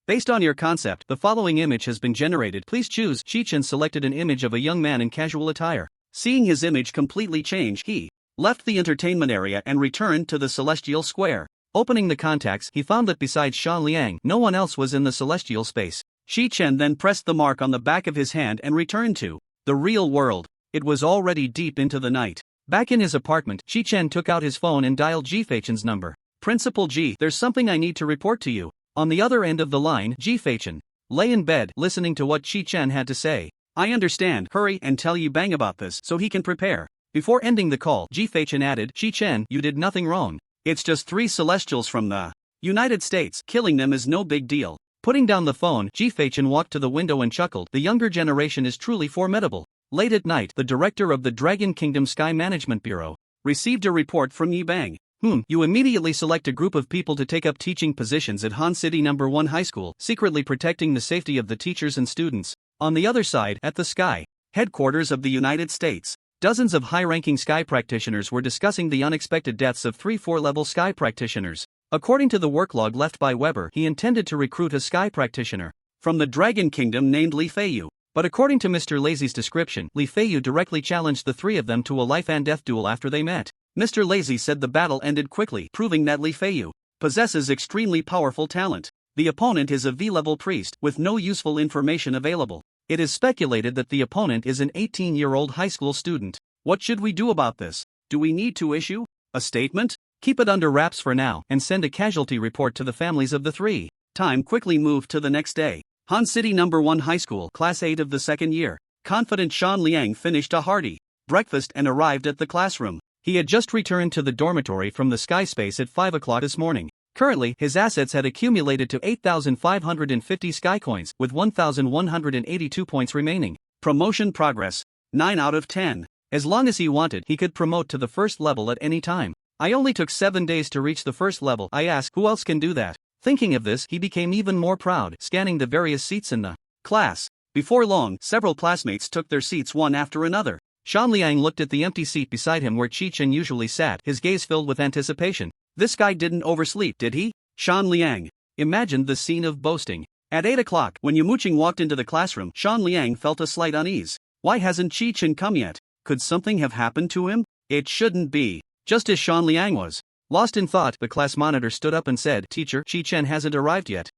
Based on your concept, the following image has been generated. Please choose. Chi-Chen selected an image of a young man in casual attire. Seeing his image completely change, he left the entertainment area and returned to the celestial square. Opening the contacts, he found that besides Sha Liang, no one else was in the celestial space. Chi-Chen then pressed the mark on the back of his hand and returned to the real world. It was already deep into the night. Back in his apartment, Chi-Chen took out his phone and dialed Ji-Feichen's number. Principal Ji, there's something I need to report to you. On the other end of the line, Ji-Feichen lay in bed listening to what Chi-Chen had to say. I understand, hurry and tell Yi Bang about this so he can prepare. Before ending the call, Chi-Chen added, Chi-Chen, you did nothing wrong. It's just 3 celestials from the United States, killing them is no big deal. Putting down the phone, Chi-Chen walked to the window and chuckled, the younger generation is truly formidable. Late at night, the director of the Dragon Kingdom Sky Management Bureau received a report from Yi Bang. You immediately select a group of people to take up teaching positions at Han City No. 1 High School, secretly protecting the safety of the teachers and students. On the other side, at the Sky headquarters of the United States, dozens of high-ranking Sky practitioners were discussing the unexpected deaths of 3 4-level Sky practitioners. According to the work log left by Weber, he intended to recruit a Sky practitioner from the Dragon Kingdom named Li Feiyu. But according to Mr. Lazy's description, Li Feiyu directly challenged the 3 of them to a life-and-death duel after they met. Mr. Lazy said the battle ended quickly, proving that Li Feiyu possesses extremely powerful talent. The opponent is a V-level priest with no useful information available. It is speculated that the opponent is an 18-year-old high school student. What should we do about this? Do we need to issue a statement? Keep it under wraps for now and send a casualty report to the families of the 3. Time quickly moved to the next day. Han City No. 1 High School, Class 8 of the second year. Confident Shan Liang finished a hearty breakfast and arrived at the classroom. He had just returned to the dormitory from the Sky Space at 5 o'clock this morning. Currently, his assets had accumulated to 8,550 Sky Coins, with 1,182 points remaining. Promotion progress. 9 out of 10. As long as he wanted, he could promote to the first level at any time. I only took 7 days to reach the first level. I asked, who else can do that? Thinking of this, he became even more proud, scanning the various seats in the class. Before long, several classmates took their seats one after another. Shan Liang looked at the empty seat beside him where Chi-Chen usually sat, his gaze filled with anticipation. This guy didn't oversleep, did he? Shan Liang imagined the scene of boasting. At 8 o'clock, when Yamuching walked into the classroom, Shan Liang felt a slight unease. Why hasn't Chi-Chen come yet? Could something have happened to him? It shouldn't be. Just as Shan Liang was lost in thought, the class monitor stood up and said, Teacher, Chi-Chen hasn't arrived yet.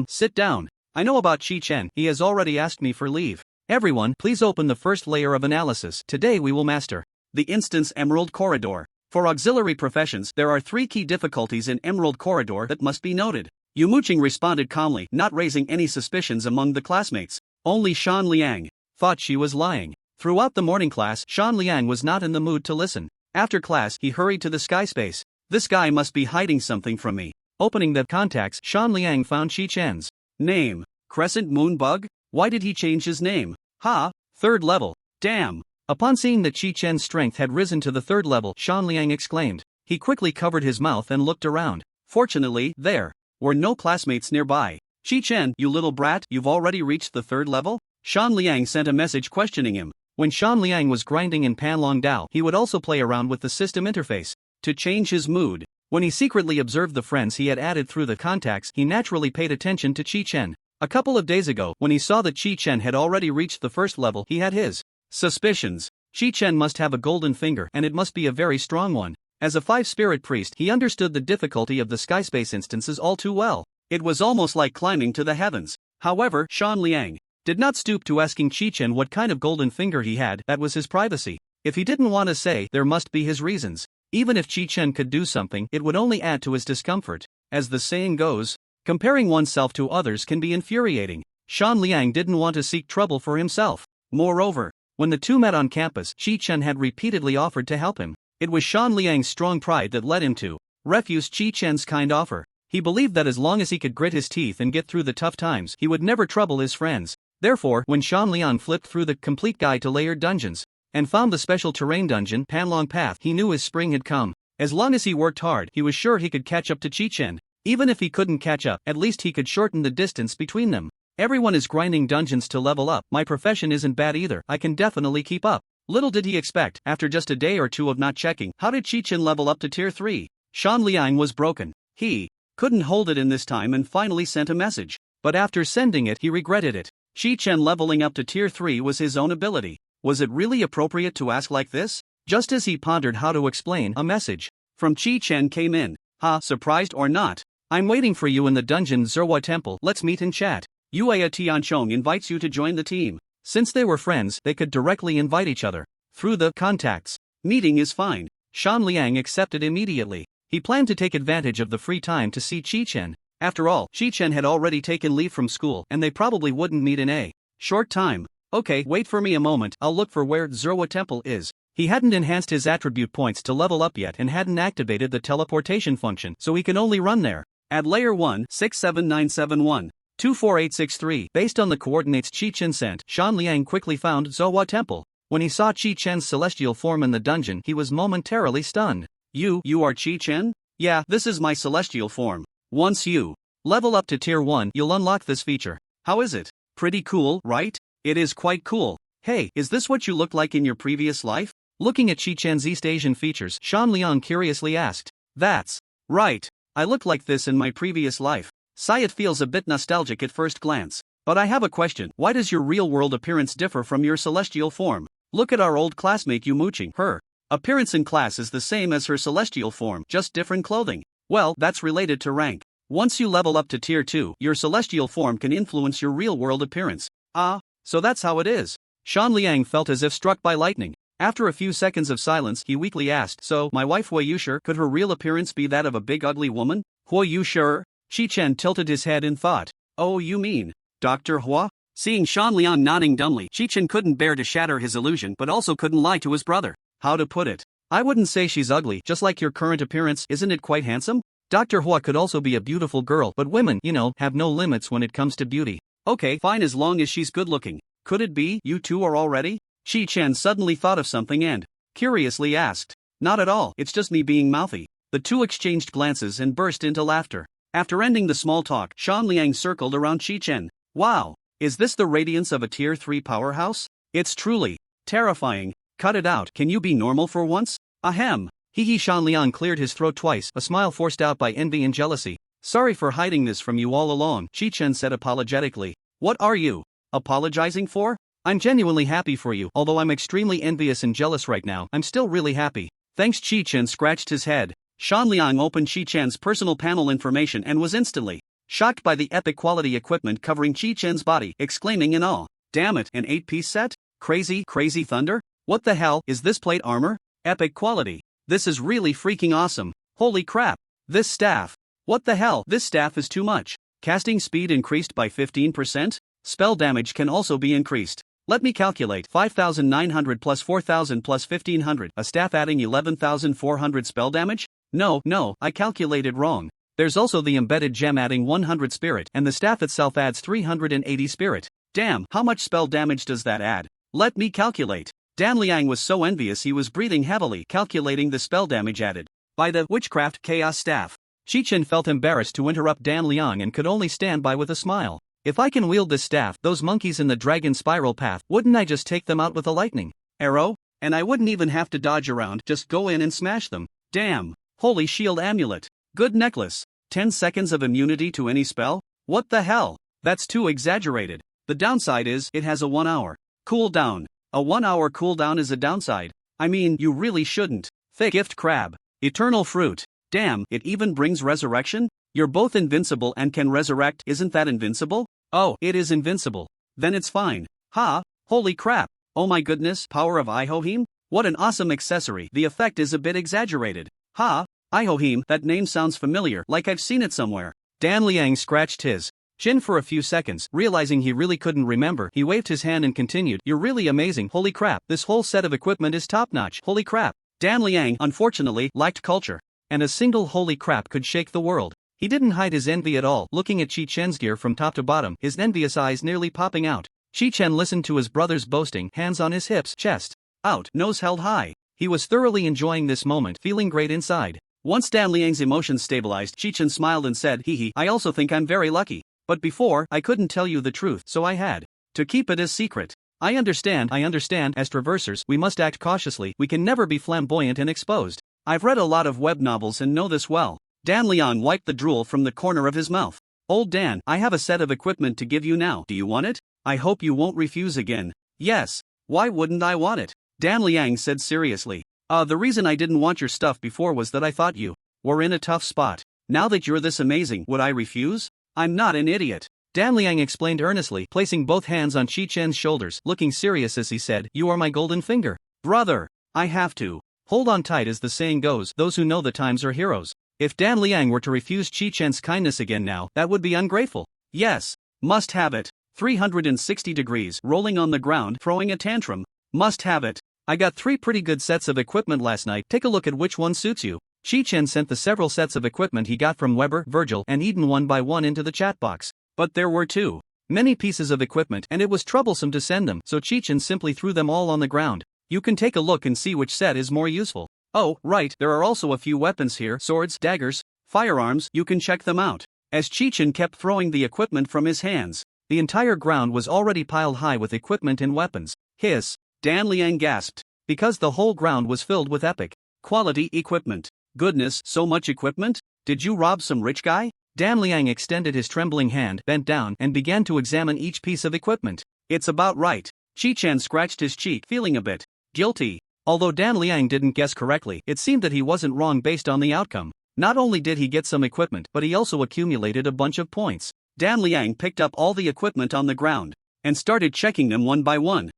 Sit down. I know about Chi-Chen, he has already asked me for leave. Everyone, please open the first layer of analysis. Today we will master the Instance Emerald Corridor. For auxiliary professions, there are 3 key difficulties in Emerald Corridor that must be noted. Yamuching responded calmly, not raising any suspicions among the classmates. Only Shan Liang thought she was lying. Throughout the morning class, Shan Liang was not in the mood to listen. After class, he hurried to the Sky Space. This guy must be hiding something from me. Opening the contacts, Shan Liang found Chi-Chen's name. Crescent Moon Bug? Why did he change his name? Ha! 3rd level. Damn! Upon seeing that Chi-Chen's strength had risen to the 3rd level, Shan Liang exclaimed. He quickly covered his mouth and looked around. Fortunately, there were no classmates nearby. Chi-Chen, you little brat, you've already reached the 3rd level? Shan Liang sent a message questioning him. When Shan Liang was grinding in Panlong Dao, he would also play around with the system interface to change his mood. When he secretly observed the friends he had added through the contacts, he naturally paid attention to Chi-Chen. A couple of days ago, when he saw that Chi-Chen had already reached the 1st level, he had his suspicions. Chi-Chen must have a golden finger, and it must be a very strong one. As a 5-spirit priest, he understood the difficulty of the skyspace instances all too well. It was almost like climbing to the heavens. However, Shan Liang did not stoop to asking Chi-Chen what kind of golden finger he had. That was his privacy. If he didn't want to say, there must be his reasons. Even if Chi-Chen could do something, it would only add to his discomfort. As the saying goes, comparing oneself to others can be infuriating. Shan Liang didn't want to seek trouble for himself. Moreover, when the two met on campus, Chi-Chen had repeatedly offered to help him. It was Shan Liang's strong pride that led him to refuse Chi-Chen's kind offer. He believed that as long as he could grit his teeth and get through the tough times, he would never trouble his friends. Therefore, when Shan Liang flipped through the complete guide to layered dungeons and found the special terrain dungeon, Panlong Path, he knew his spring had come. As long as he worked hard, he was sure he could catch up to Chi-Chen. Even if he couldn't catch up, at least he could shorten the distance between them. Everyone is grinding dungeons to level up. My profession isn't bad either. I can definitely keep up. Little did he expect, after just a day or two of not checking, how did Chi-Chen level up to tier 3? Shan Liang was broken. He couldn't hold it in this time and finally sent a message. But after sending it, he regretted it. Chi-Chen leveling up to tier 3 was his own ability. Was it really appropriate to ask like this? Just as he pondered how to explain, a message from Chi-Chen came in. Ha, surprised or not? I'm waiting for you in the dungeon Zerwa Temple. Let's meet and chat. Yueya Tianchong invites you to join the team. Since they were friends, they could directly invite each other through the contacts. Meeting is fine. Shan Liang accepted immediately. He planned to take advantage of the free time to see Chi-Chen. After all, Chi-Chen had already taken leave from school and they probably wouldn't meet in a short time. Okay, wait for me a moment, I'll look for where Zerwa Temple is. He hadn't enhanced his attribute points to level up yet and hadn't activated the teleportation function, so he can only run there. At layer 1, 67971. 24863. Based on the coordinates Chi-Chen sent, Shan Liang quickly found Zerwa Temple. When he saw Chi-Chen's celestial form in the dungeon, he was momentarily stunned. You are Chi-Chen? Yeah, this is my celestial form. Once you level up to tier 1, you'll unlock this feature. How is it? Pretty cool, right? It is quite cool. Hey, is this what you looked like in your previous life? Looking at Chi-Chen's East Asian features, Shan Liang curiously asked. That's right. I looked like this in my previous life. It feels a bit nostalgic at first glance. But I have a question. Why does your real-world appearance differ from your celestial form? Look at our old classmate Yu Muqing. Her appearance in class is the same as her celestial form, just different clothing. Well, that's related to rank. Once you level up to tier 2, your celestial form can influence your real-world appearance. Ah, so that's how it is. Shan Liang felt as if struck by lightning. After a few seconds of silence, he weakly asked, so, my wife Hui Yu sure, could her real appearance be that of a big ugly woman? Hui Yu sure? Chi-Chen tilted his head in thought. Oh, you mean Dr. Hua? Seeing Shan Liang nodding dumbly, Chi-Chen couldn't bear to shatter his illusion but also couldn't lie to his brother. How to put it? I wouldn't say she's ugly, just like your current appearance. Isn't it quite handsome? Dr. Hua could also be a beautiful girl, but women, have no limits when it comes to beauty. Okay, fine, as long as she's good looking. Could it be you two are already? Chi-Chen suddenly thought of something and curiously asked. Not at all, it's just me being mouthy. The two exchanged glances and burst into laughter. After ending the small talk, Shan Liang circled around Chi-Chen. Wow, is this the radiance of a tier 3 powerhouse? It's truly terrifying. Cut it out, can you be normal for once? Ahem. Shan Liang cleared his throat twice, a smile forced out by envy and jealousy. Sorry for hiding this from you all along, Chi-Chen said apologetically. What are you apologizing for? I'm genuinely happy for you, although I'm extremely envious and jealous right now. I'm still really happy. Thanks. Chi-Chen scratched his head. Shan Liang opened Chi-Chen's personal panel information and was instantly shocked by the epic quality equipment covering Chi-Chen's body, exclaiming in awe. Damn it, an 8-piece set? Crazy thunder? What the hell, is this plate armor? Epic quality. This is really freaking awesome. Holy crap. This staff. What the hell, this staff is too much. Casting speed increased by 15%? Spell damage can also be increased. Let me calculate. 5,900 plus 4,000 plus 1,500. A staff adding 11,400 spell damage? No, I calculated wrong. There's also the embedded gem adding 100 spirit, and the staff itself adds 380 spirit. Damn, how much spell damage does that add? Let me calculate. Dan Liang was so envious he was breathing heavily, calculating the spell damage added by the witchcraft chaos staff. Chi-Chen felt embarrassed to interrupt Dan Liang and could only stand by with a smile. If I can wield this staff, those monkeys in the dragon spiral path, wouldn't I just take them out with a lightning arrow? And I wouldn't even have to dodge around, just go in and smash them. Damn. Holy shield amulet. Good necklace. 10 seconds of immunity to any spell? What the hell? That's too exaggerated. The downside is, it has a 1-hour cooldown. A 1-hour cooldown is a downside. I mean, you really shouldn't. Thick gift crab. Eternal fruit. Damn, it even brings resurrection? You're both invincible and can resurrect. Isn't that invincible? Oh, it is invincible. Then it's fine. Ha, holy crap. Oh my goodness, power of Ihohim? What an awesome accessory. The effect is a bit exaggerated. Ha, Ihohim, that name sounds familiar, like I've seen it somewhere. Dan Liang scratched his chin for a few seconds, realizing he really couldn't remember. He waved his hand and continued, you're really amazing. Holy crap, this whole set of equipment is top-notch. Holy crap. Dan Liang, unfortunately, lacked culture. And a single holy crap could shake the world. He didn't hide his envy at all, looking at Chi-Chen's gear from top to bottom, his envious eyes nearly popping out. Chi-Chen listened to his brother's boasting, hands on his hips, chest out, nose held high. He was thoroughly enjoying this moment, feeling great inside. Once Dan Liang's emotions stabilized, Chi-Chen smiled and said, I also think I'm very lucky. But before, I couldn't tell you the truth, so I had to keep it a secret. I understand, as traversers, we must act cautiously, we can never be flamboyant and exposed. I've read a lot of web novels and know this well. Dan Liang wiped the drool from the corner of his mouth. Old Dan, I have a set of equipment to give you now. Do you want it? I hope you won't refuse again. Yes. Why wouldn't I want it? Dan Liang said seriously. The reason I didn't want your stuff before was that I thought you were in a tough spot. Now that you're this amazing, would I refuse? I'm not an idiot. Dan Liang explained earnestly, placing both hands on Chi-Chen's shoulders, looking serious as he said, you are my golden finger. Brother, I have to hold on tight as the saying goes, those who know the times are heroes. If Dan Liang were to refuse Chi-Chen's kindness again now, that would be ungrateful. Yes. Must have it. 360 degrees, rolling on the ground, throwing a tantrum. Must have it. I got 3 pretty good sets of equipment last night, take a look at which one suits you. Chi-Chen sent the several sets of equipment he got from Weber, Virgil, and Eden one by one into the chat box. But there were too many pieces of equipment and it was troublesome to send them, so Chi-Chen simply threw them all on the ground. You can take a look and see which set is more useful. Oh, right, there are also a few weapons here, swords, daggers, firearms, you can check them out. As Chi-Chen kept throwing the equipment from his hands, the entire ground was already piled high with equipment and weapons. Hiss. Dan Liang gasped, because the whole ground was filled with epic quality equipment. Goodness, so much equipment? Did you rob some rich guy? Dan Liang extended his trembling hand, bent down, and began to examine each piece of equipment. It's about right. Chi-Chen scratched his cheek, feeling a bit guilty. Although Dan Liang didn't guess correctly, it seemed that he wasn't wrong based on the outcome. Not only did he get some equipment, but he also accumulated a bunch of points. Dan Liang picked up all the equipment on the ground and started checking them one by one.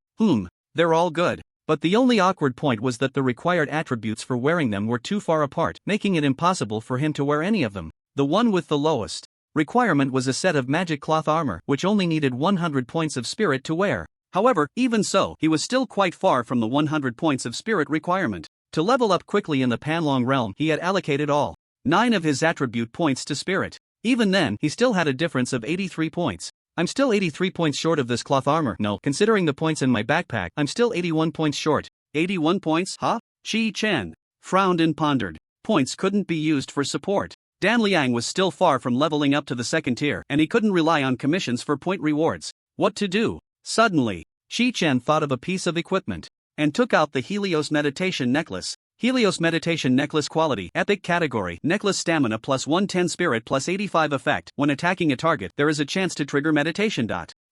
They're all good. But the only awkward point was that the required attributes for wearing them were too far apart, making it impossible for him to wear any of them. The one with the lowest requirement was a set of magic cloth armor, which only needed 100 points of spirit to wear. However, even so, he was still quite far from the 100 points of spirit requirement. To level up quickly in the Panlong realm, he had allocated all 9 of his attribute points to spirit. Even then, he still had a difference of 83 points. I'm still 83 points short of this cloth armor. No, considering the points in my backpack, I'm still 81 points short. 81 points, huh? Chi-Chen frowned and pondered. Points couldn't be used for support. Dan Liang was still far from leveling up to the second tier, and he couldn't rely on commissions for point rewards. What to do? Suddenly, Chi-Chen thought of a piece of equipment and took out the Helios Meditation Necklace. Helios Meditation Necklace quality, epic category, necklace stamina plus 110 spirit plus 85 effect. When attacking a target, there is a chance to trigger meditation.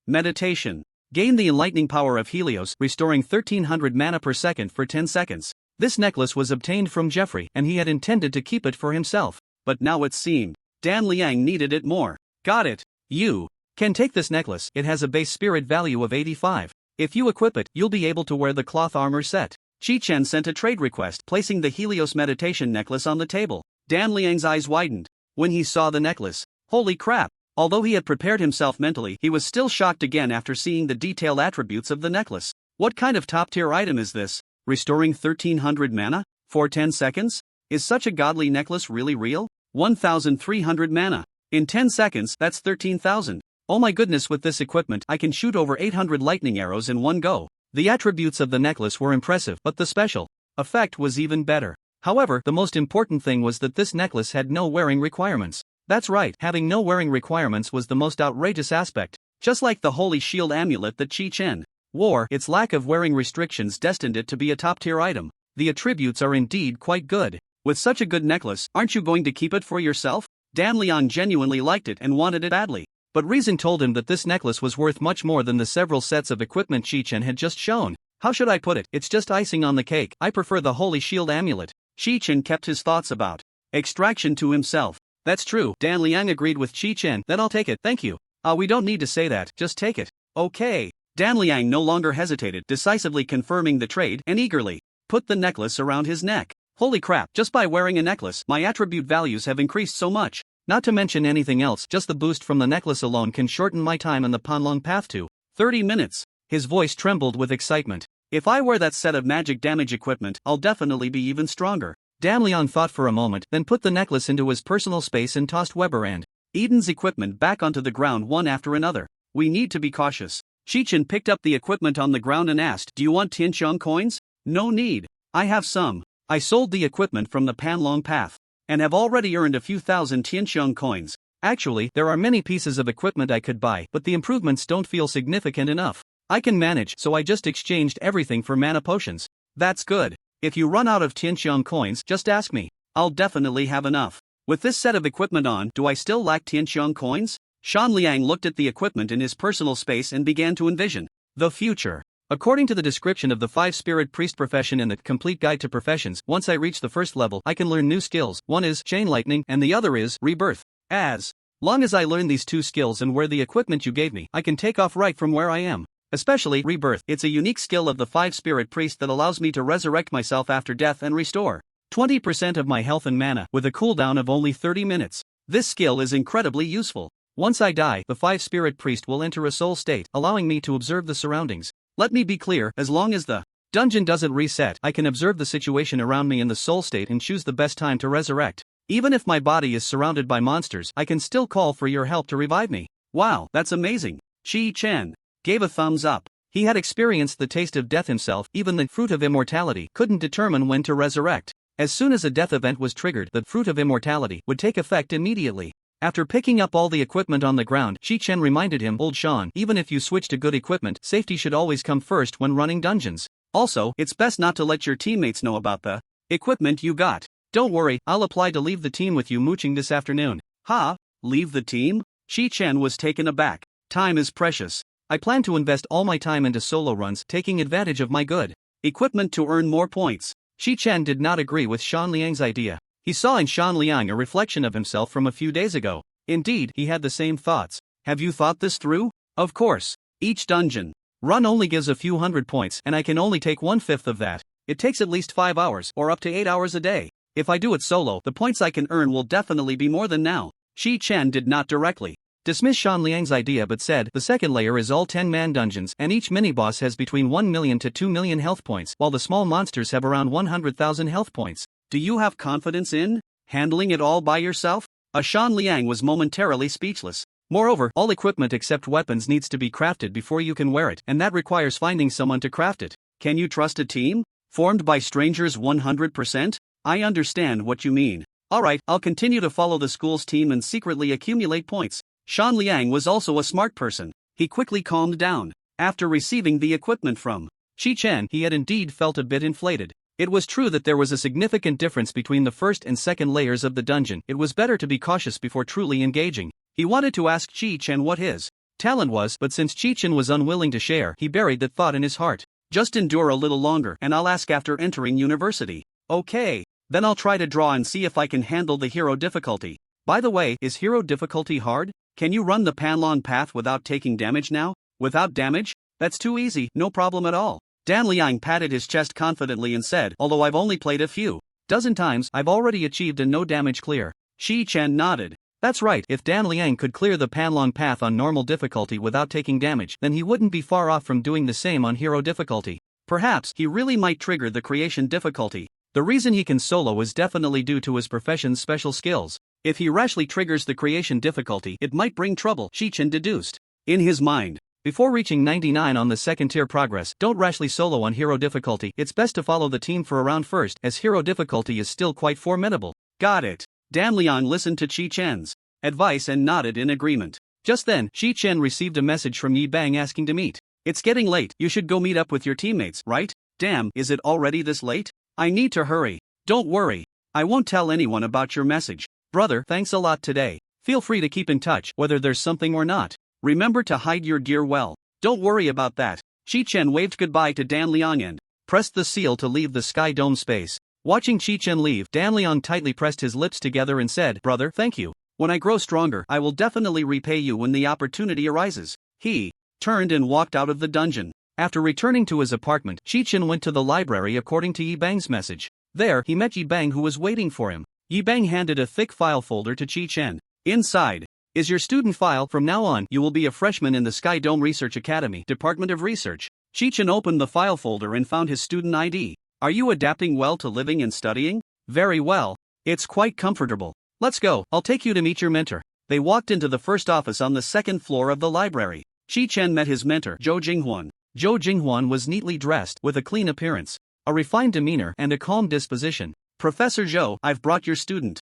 Meditation. Gain the enlightening power of Helios, restoring 1300 mana per second for 10 seconds. This necklace was obtained from Jeffrey, and he had intended to keep it for himself. But now it seemed Dan Liang needed it more. Got it. You can take this necklace, it has a base spirit value of 85. If you equip it, you'll be able to wear the cloth armor set. Chi-Chen sent a trade request, placing the Helios Meditation Necklace on the table. Dan Liang's eyes widened when he saw the necklace. Holy crap! Although he had prepared himself mentally, he was still shocked again after seeing the detailed attributes of the necklace. What kind of top-tier item is this? Restoring 1300 mana? For 10 seconds? Is such a godly necklace really real? 1300 mana. In 10 seconds, that's 13,000. Oh my goodness, with this equipment, I can shoot over 800 lightning arrows in one go. The attributes of the necklace were impressive, but the special effect was even better. However, the most important thing was that this necklace had no wearing requirements. That's right, having no wearing requirements was the most outrageous aspect. Just like the Holy Shield amulet that Chi-Chen wore, its lack of wearing restrictions destined it to be a top-tier item. The attributes are indeed quite good. With such a good necklace, aren't you going to keep it for yourself? Dan Liang genuinely liked it and wanted it badly. But reason told him that this necklace was worth much more than the several sets of equipment Chi-Chen had just shown. How should I put it? It's just icing on the cake. I prefer the Holy Shield amulet. Chi-Chen kept his thoughts about extraction to himself. That's true, Dan Liang agreed with Chi-Chen. Then I'll take it, thank you. We don't need to say that, just take it. Okay. Dan Liang no longer hesitated, decisively confirming the trade, and eagerly put the necklace around his neck. Holy crap, just by wearing a necklace, my attribute values have increased so much. Not to mention anything else, just the boost from the necklace alone can shorten my time on the Panlong path to 30 minutes. His voice trembled with excitement. If I wear that set of magic damage equipment, I'll definitely be even stronger. Dan Liang thought for a moment, then put the necklace into his personal space and tossed Weber and Eden's equipment back onto the ground one after another. We need to be cautious. Chi-Chen picked up the equipment on the ground and asked, do you want Tianqiang coins? No need. I have some. I sold the equipment from the Panlong path and have already earned a few thousand Tianqiang coins. Actually, there are many pieces of equipment I could buy, but the improvements don't feel significant enough. I can manage, so I just exchanged everything for mana potions. That's good. If you run out of Tianqiang coins, just ask me. I'll definitely have enough. With this set of equipment on, do I still lack Tianqiang coins? Shan Liang looked at the equipment in his personal space and began to envision the future. According to the description of the 5-spirit priest profession in the Complete Guide to Professions, once I reach the first level, I can learn new skills. One is Chain Lightning and the other is Rebirth. As long as I learn these two skills and wear the equipment you gave me, I can take off right from where I am. Especially Rebirth. It's a unique skill of the 5-spirit priest that allows me to resurrect myself after death and restore 20% of my health and mana with a cooldown of only 30 minutes. This skill is incredibly useful. Once I die, the 5-spirit priest will enter a soul state, allowing me to observe the surroundings. Let me be clear, as long as the dungeon doesn't reset, I can observe the situation around me in the soul state and choose the best time to resurrect. Even if my body is surrounded by monsters, I can still call for your help to revive me. Wow, that's amazing. Chi-Chen gave a thumbs up. He had experienced the taste of death himself. Even the fruit of immortality couldn't determine when to resurrect. As soon as a death event was triggered, the fruit of immortality would take effect immediately. After picking up all the equipment on the ground, Chi-Chen reminded him, "Old Sean, even if you switch to good equipment, safety should always come first when running dungeons. Also, it's best not to let your teammates know about the equipment you got. Don't worry, I'll apply to leave the team with you mooching this afternoon." "Ha? Leave the team?" Chi-Chen was taken aback. "Time is precious. I plan to invest all my time into solo runs, taking advantage of my good equipment to earn more points." Chi-Chen did not agree with Shan Liang's idea. He saw in Shan Liang a reflection of himself from a few days ago. Indeed, he had the same thoughts. "Have you thought this through?" "Of course. Each dungeon run only gives a few hundred points, and I can only take 1/5 of that. It takes at least 5 hours, or up to 8 hours a day. If I do it solo, the points I can earn will definitely be more than now." Chi-Chen did not directly dismiss Shan Liang's idea but said, "The second layer is all 10-man dungeons, and each mini-boss has between 1 million to 2 million health points, while the small monsters have around 100,000 health points. Do you have confidence in handling it all by yourself?" Shan Liang was momentarily speechless. Moreover, all equipment except weapons needs to be crafted before you can wear it, and that requires finding someone to craft it. "Can you trust a team formed by strangers 100%? I understand what you mean. Alright, I'll continue to follow the school's team and secretly accumulate points." Shan Liang was also a smart person. He quickly calmed down. After receiving the equipment from Chi-Chen, he had indeed felt a bit inflated. It was true that there was a significant difference between the first and second layers of the dungeon. It was better to be cautious before truly engaging. He wanted to ask Chi-Chen what his talent was, but since Chi-Chen was unwilling to share, he buried that thought in his heart. "Just endure a little longer and I'll ask after entering university." "Okay. Then I'll try to draw and see if I can handle the hero difficulty. By the way, is hero difficulty hard? Can you run the Panlong path without taking damage now?" "Without damage? That's too easy, no problem at all." Dan Liang patted his chest confidently and said, "Although I've only played a few dozen times, I've already achieved a no damage clear." Chi-Chen nodded. That's right, if Dan Liang could clear the Panlong path on normal difficulty without taking damage, then he wouldn't be far off from doing the same on hero difficulty. Perhaps he really might trigger the creation difficulty. The reason he can solo is definitely due to his profession's special skills. If he rashly triggers the creation difficulty, it might bring trouble, Chi-Chen deduced. In his mind, before reaching 99 on the second tier progress, don't rashly solo on hero difficulty. It's best to follow the team for a round first, as hero difficulty is still quite formidable. Got it. Dan Liang listened to Chi-Chen's advice and nodded in agreement. Just then, Chi-Chen received a message from Yi Bang asking to meet. "It's getting late, you should go meet up with your teammates, right?" "Damn, is it already this late? I need to hurry." "Don't worry. I won't tell anyone about your message. Brother, thanks a lot today. Feel free to keep in touch, whether there's something or not. Remember to hide your gear well." "Don't worry about that." Chi-Chen waved goodbye to Dan Liang and pressed the seal to leave the sky dome space. Watching Chi-Chen leave, Dan Liang tightly pressed his lips together and said, "Brother, thank you. When I grow stronger, I will definitely repay you when the opportunity arises." He turned and walked out of the dungeon. After returning to his apartment, Chi-Chen went to the library according to Yi Bang's message. There, he met Yi Bang, who was waiting for him. Yi Bang handed a thick file folder to Chi-Chen. Inside is your student file. From now on, you will be a freshman in the Sky Dome Research Academy, Department of Research. Chi-Chen opened the file folder and found his student ID. "Are you adapting well to living and studying?" "Very well. It's quite comfortable. Let's go, I'll take you to meet your mentor." They walked into the first office on the second floor of the library. Chi-Chen met his mentor, Zhou Jinghuan. Zhou Jinghuan was neatly dressed, with a clean appearance, a refined demeanor, and a calm disposition. "Professor Zhou, I've brought your student."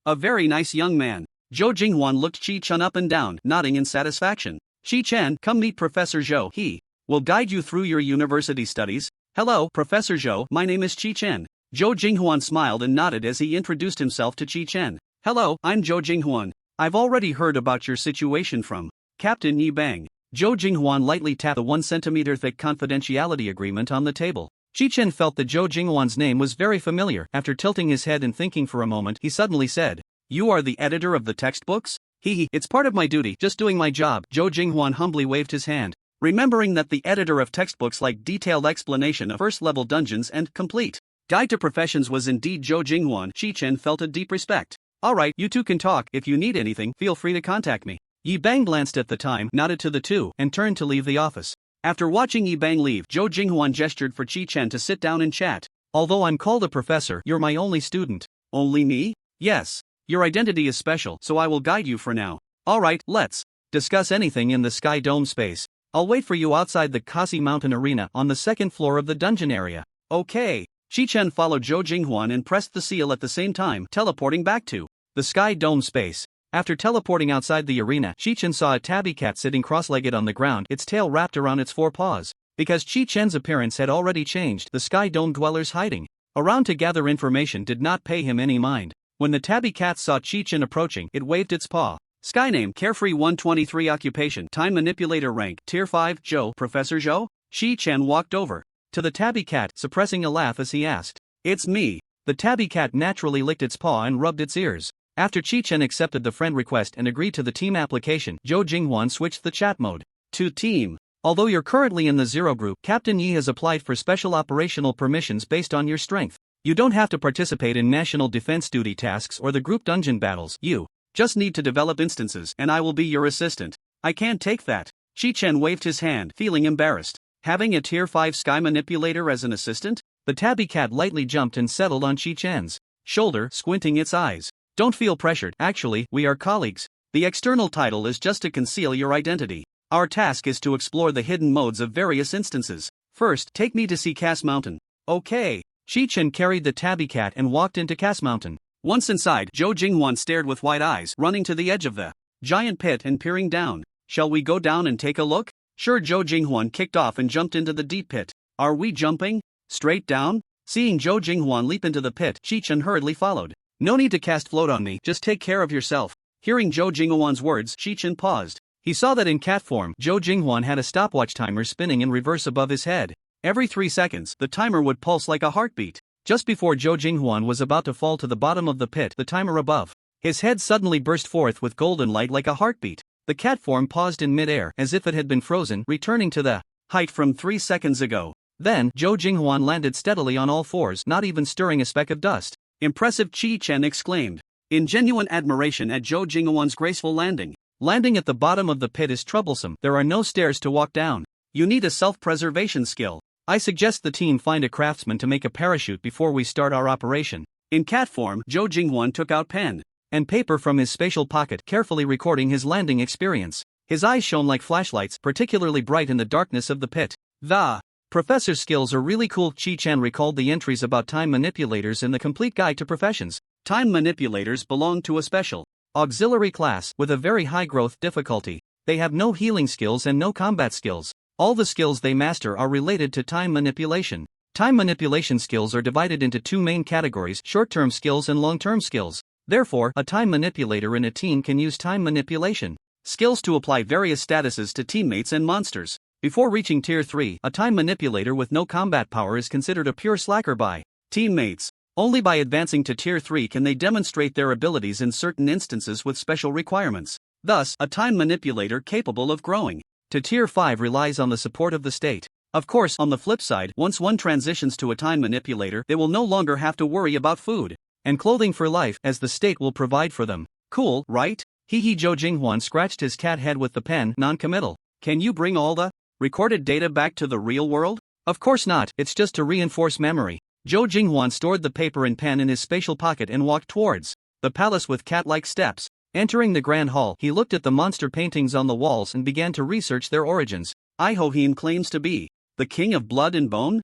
A very nice young man." Zhou Jinghuan looked Chi-Chen up and down, nodding in satisfaction. "Chi-Chen, come meet Professor Zhou. He will guide you through your university studies." "Hello, Professor Zhou, my name is Chi-Chen." Zhou Jinghuan smiled and nodded as he introduced himself to Chi-Chen. "Hello, I'm Zhou Jinghuan. I've already heard about your situation from Captain Yi Bang." Zhou Jinghuan lightly tapped the 1 centimeter thick confidentiality agreement on the table. Chi-Chen felt that Zhou Jinghuan's name was very familiar. After tilting his head and thinking for a moment, he suddenly said, "You are the editor of the textbooks?" It's part of my duty, just doing my job." Zhou Jinghuan humbly waved his hand, remembering that the editor of textbooks like detailed explanation of first-level dungeons and complete Guide to Professions was indeed Zhou Jinghuan. Chi-Chen felt a deep respect. Alright, you two can talk. If you need anything, feel free to contact me. Yi Bang glanced at the time, nodded to the two, and turned to leave the office. After watching Yi Bang leave, Zhou Jinghuan gestured for Chi-Chen to sit down and chat. Although I'm called a professor, you're my only student. Only me? Yes. Your identity is special, so I will guide you for now. Alright, let's discuss anything in the Sky Dome space. I'll wait for you outside the Kasi Mountain Arena on the second floor of the dungeon area. Okay. Chi-Chen followed Zhou Jinghuan and pressed the seal at the same time, teleporting back to the Sky Dome space. After teleporting outside the arena, Chi-Chen saw a tabby cat sitting cross-legged on the ground, its tail wrapped around its forepaws. Because Chi-Chen's appearance had already changed, the Sky Dome dwellers hiding around to gather information did not pay him any mind. When the tabby cat saw Chi-Chen approaching, it waved its paw. Sky name, Carefree 123. Occupation, Time Manipulator. Rank, Tier 5. Zhou, Professor Zhou? Chi-Chen walked over to the tabby cat, suppressing a laugh as he asked. It's me. The tabby cat naturally licked its paw and rubbed its ears. After Chi-Chen accepted the friend request and agreed to the team application, Zhou Jinghuan switched the chat mode to team. Although you're currently in the Zero Group, Captain Yi has applied for special operational permissions based on your strength. You don't have to participate in national defense duty tasks or the group dungeon battles. You just need to develop instances, and I will be your assistant. I can't take that. Chi-Chen waved his hand, feeling embarrassed. Having a Tier 5 Sky Manipulator as an assistant? The tabby cat lightly jumped and settled on Chi-Chen's shoulder, squinting its eyes. Don't feel pressured. Actually, we are colleagues. The external title is just to conceal your identity. Our task is to explore the hidden modes of various instances. First, take me to see Cass Mountain. Okay. Chi-Chen carried the tabby cat and walked into Cass Mountain. Once inside, Zhou Jinghuan stared with wide eyes, running to the edge of the giant pit and peering down. Shall we go down and take a look? Sure. Zhou Jinghuan kicked off and jumped into the deep pit. Are we jumping straight down? Seeing Zhou Jinghuan leap into the pit, Chi-Chen hurriedly followed. No need to cast float on me, just take care of yourself. Hearing Zhou Jinghuan's words, Chi-Chen paused. He saw that in cat form, Zhou Jinghuan had a stopwatch timer spinning in reverse above his head. Every 3 seconds, the timer would pulse like a heartbeat. Just before Zhou Jinghuan was about to fall to the bottom of the pit, the timer above his head suddenly burst forth with golden light like a heartbeat. The cat form paused in midair, as if it had been frozen, returning to the height from 3 seconds ago. Then, Zhou Jinghuan landed steadily on all fours, not even stirring a speck of dust. Impressive, Chi-Chen exclaimed, in genuine admiration at Zhou Jinghuan's graceful landing. Landing at the bottom of the pit is troublesome. There are no stairs to walk down. You need a self-preservation skill. I suggest the team find a craftsman to make a parachute before we start our operation. In cat form, Zhou Jinghuan took out pen and paper from his spatial pocket, carefully recording his landing experience. His eyes shone like flashlights, particularly bright in the darkness of the pit. The professor's skills are really cool. Chi-Chen recalled the entries about time manipulators in the complete guide to professions. Time manipulators belong to a special auxiliary class with a very high growth difficulty. They have no healing skills and no combat skills. All the skills they master are related to time manipulation. Time manipulation skills are divided into 2 main categories: short-term skills and long-term skills. Therefore, a time manipulator in a team can use time manipulation skills to apply various statuses to teammates and monsters. Before reaching Tier 3, a time manipulator with no combat power is considered a pure slacker by teammates. Only by advancing to Tier 3 can they demonstrate their abilities in certain instances with special requirements. Thus, a time manipulator capable of growing to Tier 5 relies on the support of the state. Of course, on the flip side, once one transitions to a time manipulator, they will no longer have to worry about food and clothing for life, as the state will provide for them. Cool, right? Hee. Zhou Jinghuan scratched his cat head with the pen, non-committal. Can you bring all the recorded data back to the real world? Of course not, it's just to reinforce memory. Zhou Jinghuan stored the paper and pen in his spatial pocket and walked towards the palace with cat-like steps. Entering the grand hall, he looked at the monster paintings on the walls and began to research their origins. Ihoheen claims to be the king of blood and bone?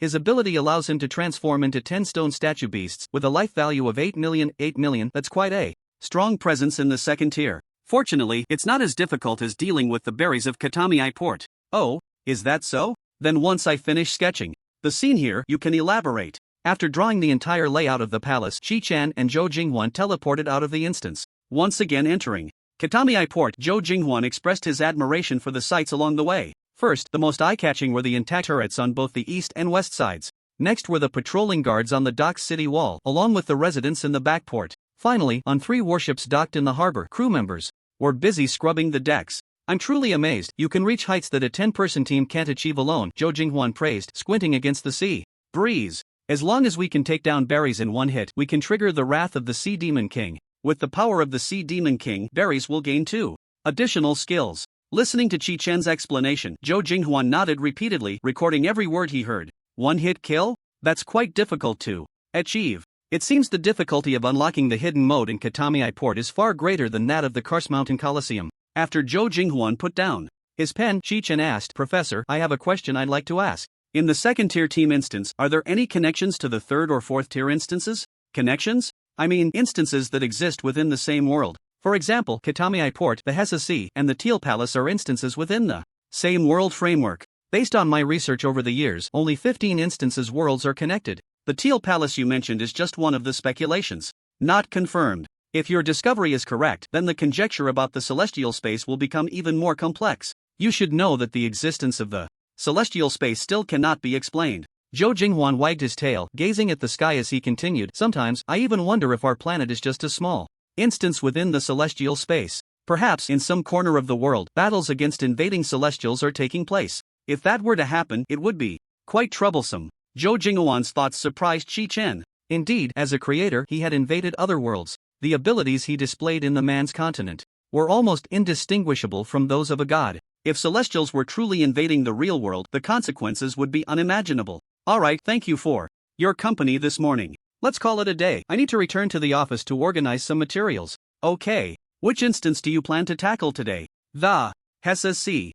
His ability allows him to transform into 10 stone statue beasts with a life value of 8 million. That's quite a strong presence in the second tier. Fortunately, it's not as difficult as dealing with the berries of Katami Port. Oh, is that so? Then once I finish sketching the scene here, you can elaborate. After drawing the entire layout of the palace, Chi-Chen and Zhou Jinghuan teleported out of the instance. Once again entering Katami Port, Zhou Jinghuan expressed his admiration for the sights along the way. First, the most eye-catching were the intact turrets on both the east and west sides. Next were the patrolling guards on the dock's city wall, along with the residents in the back port. Finally, on 3 warships docked in the harbor, crew members were busy scrubbing the decks. I'm truly amazed. You can reach heights that a 10-person team can't achieve alone, Zhou Jinghuan praised, squinting against the sea breeze. As long as we can take down berries in one hit, we can trigger the wrath of the Sea Demon King. With the power of the Sea Demon King, berries will gain 2 additional skills. Listening to Chi-Chen's explanation, Zhou Jinghuan nodded repeatedly, recording every word he heard. One-hit kill? That's quite difficult to achieve. It seems the difficulty of unlocking the hidden mode in Katami Port is far greater than that of the Karst Mountain Coliseum. After Zhou Jinghuan put down his pen, Chi-Chen asked, Professor, I have a question I'd like to ask. In the second-tier team instance, are there any connections to the third or fourth-tier instances? Connections? I mean, instances that exist within the same world. For example, Katami Port, the Hessa Sea, and the Teal Palace are instances within the same world framework. Based on my research over the years, only 15 instances worlds are connected. The Teal Palace you mentioned is just one of the speculations. Not confirmed. If your discovery is correct, then the conjecture about the celestial space will become even more complex. You should know that the existence of the celestial space still cannot be explained. Zhou Jinghuan wagged his tail, gazing at the sky as he continued. Sometimes, I even wonder if our planet is just a small instance within the celestial space. Perhaps, in some corner of the world, battles against invading celestials are taking place. If that were to happen, it would be quite troublesome. Zhou Jinghuan's thoughts surprised Chi-Chen. Indeed, as a creator, he had invaded other worlds. The abilities he displayed in the man's continent were almost indistinguishable from those of a god. If celestials were truly invading the real world, the consequences would be unimaginable. Alright, thank you for your company this morning. Let's call it a day. I need to return to the office to organize some materials. Okay. Which instance do you plan to tackle today? The Hessa Sea.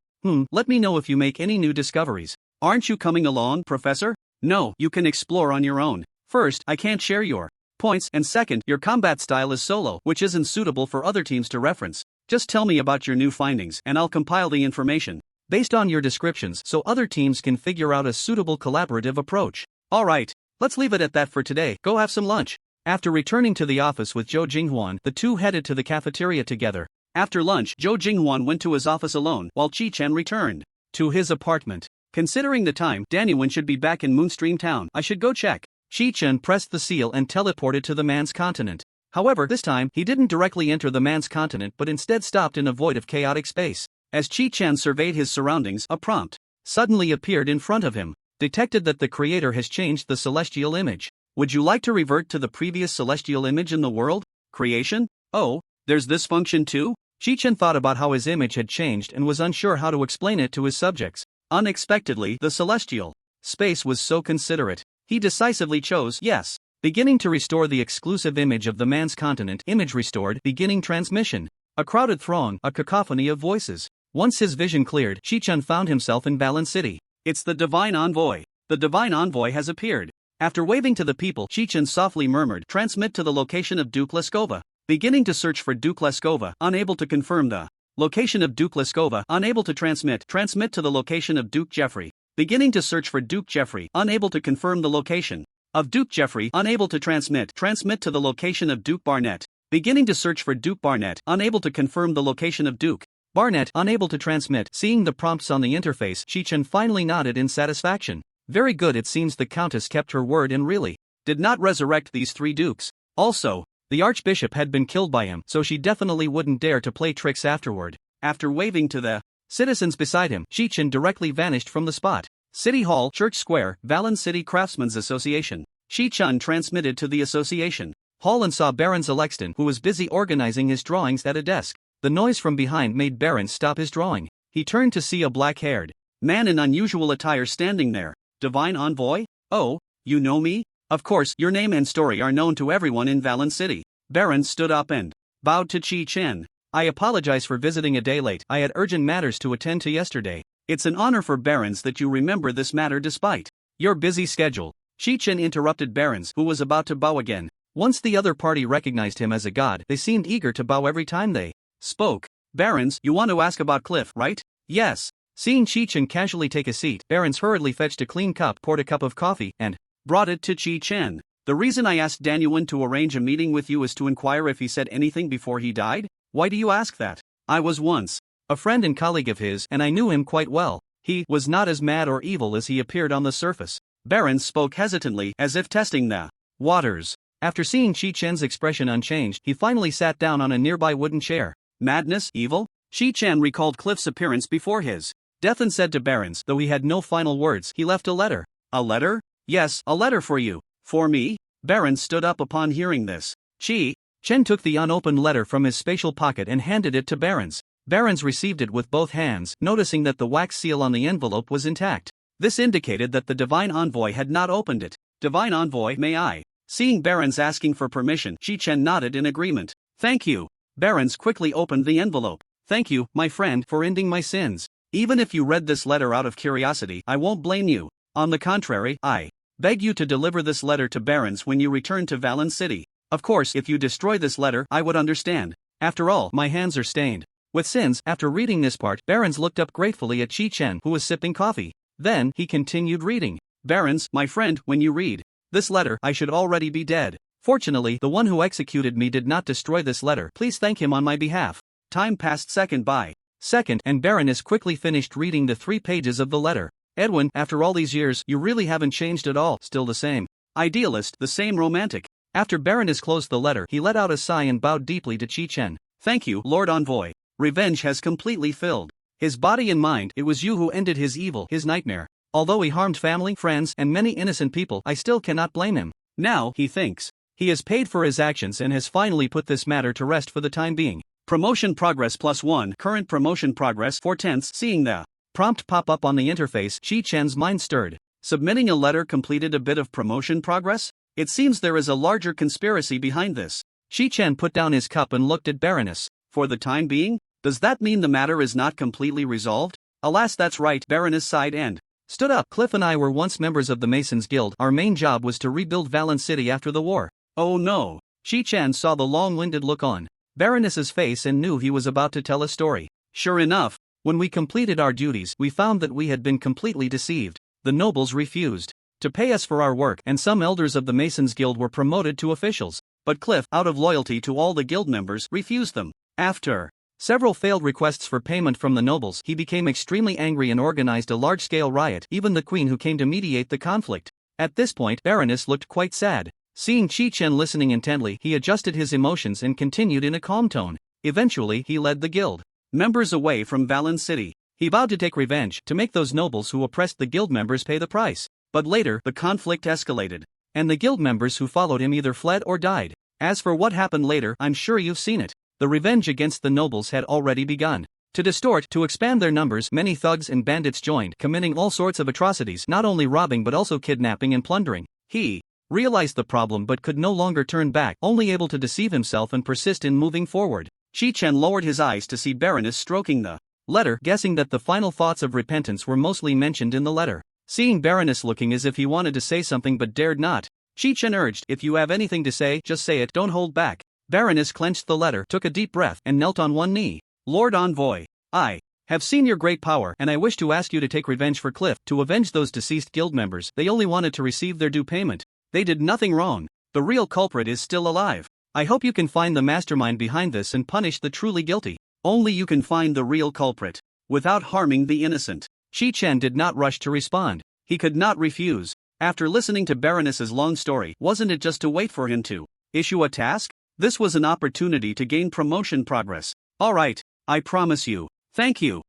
Let me know if you make any new discoveries. Aren't you coming along, Professor? No, you can explore on your own. First, I can't share your points, and second, your combat style is solo, which isn't suitable for other teams to reference. Just tell me about your new findings, and I'll compile the information based on your descriptions so other teams can figure out a suitable collaborative approach. Alright, let's leave it at that for today. Go have some lunch. After returning to the office with Zhou Jinghuan, the two headed to the cafeteria together. After lunch, Zhou Jinghuan went to his office alone, while Chi-Chen returned to his apartment. Considering the time, Danyuan should be back in Moonstream Town. I should go check. Chi-Chen pressed the seal and teleported to the man's continent. However, this time, he didn't directly enter the man's continent but instead stopped in a void of chaotic space. As Chi-Chen surveyed his surroundings, a prompt suddenly appeared in front of him. Detected that the creator has changed the celestial image. Would you like to revert to the previous celestial image in the world? Creation? Oh, there's this function too? Chi-Chen thought about how his image had changed and was unsure how to explain it to his subjects. Unexpectedly, the celestial space was so considerate. He decisively chose yes. Beginning to restore the exclusive image of the man's continent. Image restored. Beginning transmission. A crowded throng, a cacophony of voices. Once his vision cleared, Chi-Chen found himself in Balan City. It's the Divine Envoy. The Divine Envoy has appeared. After waving to the people, Chi-Chen softly murmured, transmit to the location of Duke Leskova. Beginning to search for Duke Leskova, unable to confirm the location of Duke Leskova, unable to transmit to the location of Duke Jeffrey. Beginning to search for Duke Jeffrey, unable to confirm the location of Duke Jeffrey, unable to transmit to the location of Duke Barnett. Beginning to search for Duke Barnett, unable to confirm the location of Duke Barnett, unable to transmit. Seeing the prompts on the interface, Chi-Chen finally nodded in satisfaction. Very good, it seems the Countess kept her word and really did not resurrect these 3 dukes. Also, the Archbishop had been killed by him, so she definitely wouldn't dare to play tricks afterward. After waving to the citizens beside him, Chi-Chen directly vanished from the spot. City Hall, Church Square, Balan City Craftsmen's Association. Chi-Chen transmitted to the association hall and saw Baron Zelexton, who was busy organizing his drawings at a desk. The noise from behind made Baron stop his drawing. He turned to see a black-haired man in unusual attire standing there. Divine Envoy? Oh, you know me? Of course, your name and story are known to everyone in Balan City. Baron stood up and bowed to Chi-Chen. I apologize for visiting a day late. I had urgent matters to attend to yesterday. It's an honor for Barons that you remember this matter despite your busy schedule. Chi-Chen interrupted Barons, who was about to bow again. Once the other party recognized him as a god, they seemed eager to bow every time they spoke. Barons, you want to ask about Cliff, right? Yes. Seeing Chi-Chen casually take a seat, Barons hurriedly fetched a clean cup, poured a cup of coffee, and brought it to Chi-Chen. The reason I asked Danyuan to arrange a meeting with you is to inquire if he said anything before he died? Why do you ask that? I was once a friend and colleague of his, and I knew him quite well. He was not as mad or evil as he appeared on the surface. Barons spoke hesitantly, as if testing the waters. After seeing Chi-Chen's expression unchanged, he finally sat down on a nearby wooden chair. Madness? Evil? Chi-Chen recalled Cliff's appearance before his death and said to Barons, though he had no final words, he left a letter. A letter? Yes, a letter for you. For me? Baron stood up upon hearing this. Chi-Chen took the unopened letter from his spatial pocket and handed it to Barons. Barons received it with both hands, noticing that the wax seal on the envelope was intact. This indicated that the Divine Envoy had not opened it. Divine Envoy, may I? Seeing Barons asking for permission, Chi-Chen nodded in agreement. Thank you. Barons quickly opened the envelope. Thank you, my friend, for ending my sins. Even if you read this letter out of curiosity, I won't blame you. On the contrary, I beg you to deliver this letter to Barons when you return to Valen City. Of course, if you destroy this letter, I would understand. After all, my hands are stained with sins. After reading this part, Barons looked up gratefully at Chi-Chen, who was sipping coffee. Then, he continued reading. Barons, my friend, when you read this letter, I should already be dead. Fortunately, the one who executed me did not destroy this letter. Please thank him on my behalf. Time passed second by second, and Baroness quickly finished reading the 3 pages of the letter. Edwin, after all these years, you really haven't changed at all. Still the same idealist, the same romantic. After Baroness closed the letter, he let out a sigh and bowed deeply to Chi-Chen. Thank you, Lord Envoy. Revenge has completely filled his body and mind. It was you who ended his evil, his nightmare. Although he harmed family, friends, and many innocent people, I still cannot blame him. Now, he thinks he has paid for his actions and has finally put this matter to rest for the time being. Promotion progress +1. Current promotion progress 4/10. Seeing the prompt pop up on the interface, Chi-Chen's mind stirred. Submitting a letter completed a bit of promotion progress? It seems there is a larger conspiracy behind this. Chi-Chen put down his cup and looked at Baroness. For the time being? Does that mean the matter is not completely resolved? Alas, that's right, Baroness sighed and stood up. Cliff and I were once members of the Masons Guild. Our main job was to rebuild Valen City after the war. Oh no. Chi-Chen saw the long-winded look on Baroness's face and knew he was about to tell a story. Sure enough, when we completed our duties, we found that we had been completely deceived. The nobles refused to pay us for our work, and some elders of the Masons Guild were promoted to officials. But Cliff, out of loyalty to all the guild members, refused them. After several failed requests for payment from the nobles, he became extremely angry and organized a large-scale riot. Even the queen who came to mediate the conflict. At this point, Baroness looked quite sad. Seeing Chi-Chen listening intently, he adjusted his emotions and continued in a calm tone. Eventually, he led the guild members away from Valen City. He vowed to take revenge, to make those nobles who oppressed the guild members pay the price. But later, the conflict escalated, and the guild members who followed him either fled or died. As for what happened later, I'm sure you've seen it. The revenge against the nobles had already begun. To expand their numbers, many thugs and bandits joined, committing all sorts of atrocities, not only robbing but also kidnapping and plundering. He realized the problem but could no longer turn back, only able to deceive himself and persist in moving forward. Chi-Chen lowered his eyes to see Baroness stroking the letter, guessing that the final thoughts of repentance were mostly mentioned in the letter. Seeing Baroness looking as if he wanted to say something but dared not, Chi-Chen urged, if you have anything to say, just say it, don't hold back. Baroness clenched the letter, took a deep breath, and knelt on one knee. Lord Envoy, I have seen your great power, and I wish to ask you to take revenge for Cliff, to avenge those deceased guild members. They only wanted to receive their due payment. They did nothing wrong. The real culprit is still alive. I hope you can find the mastermind behind this and punish the truly guilty. Only you can find the real culprit, without harming the innocent. Chi-Chen did not rush to respond. He could not refuse. After listening to Baroness's long story, wasn't it just to wait for him to issue a task? This was an opportunity to gain promotion progress. Alright, I promise you. Thank you,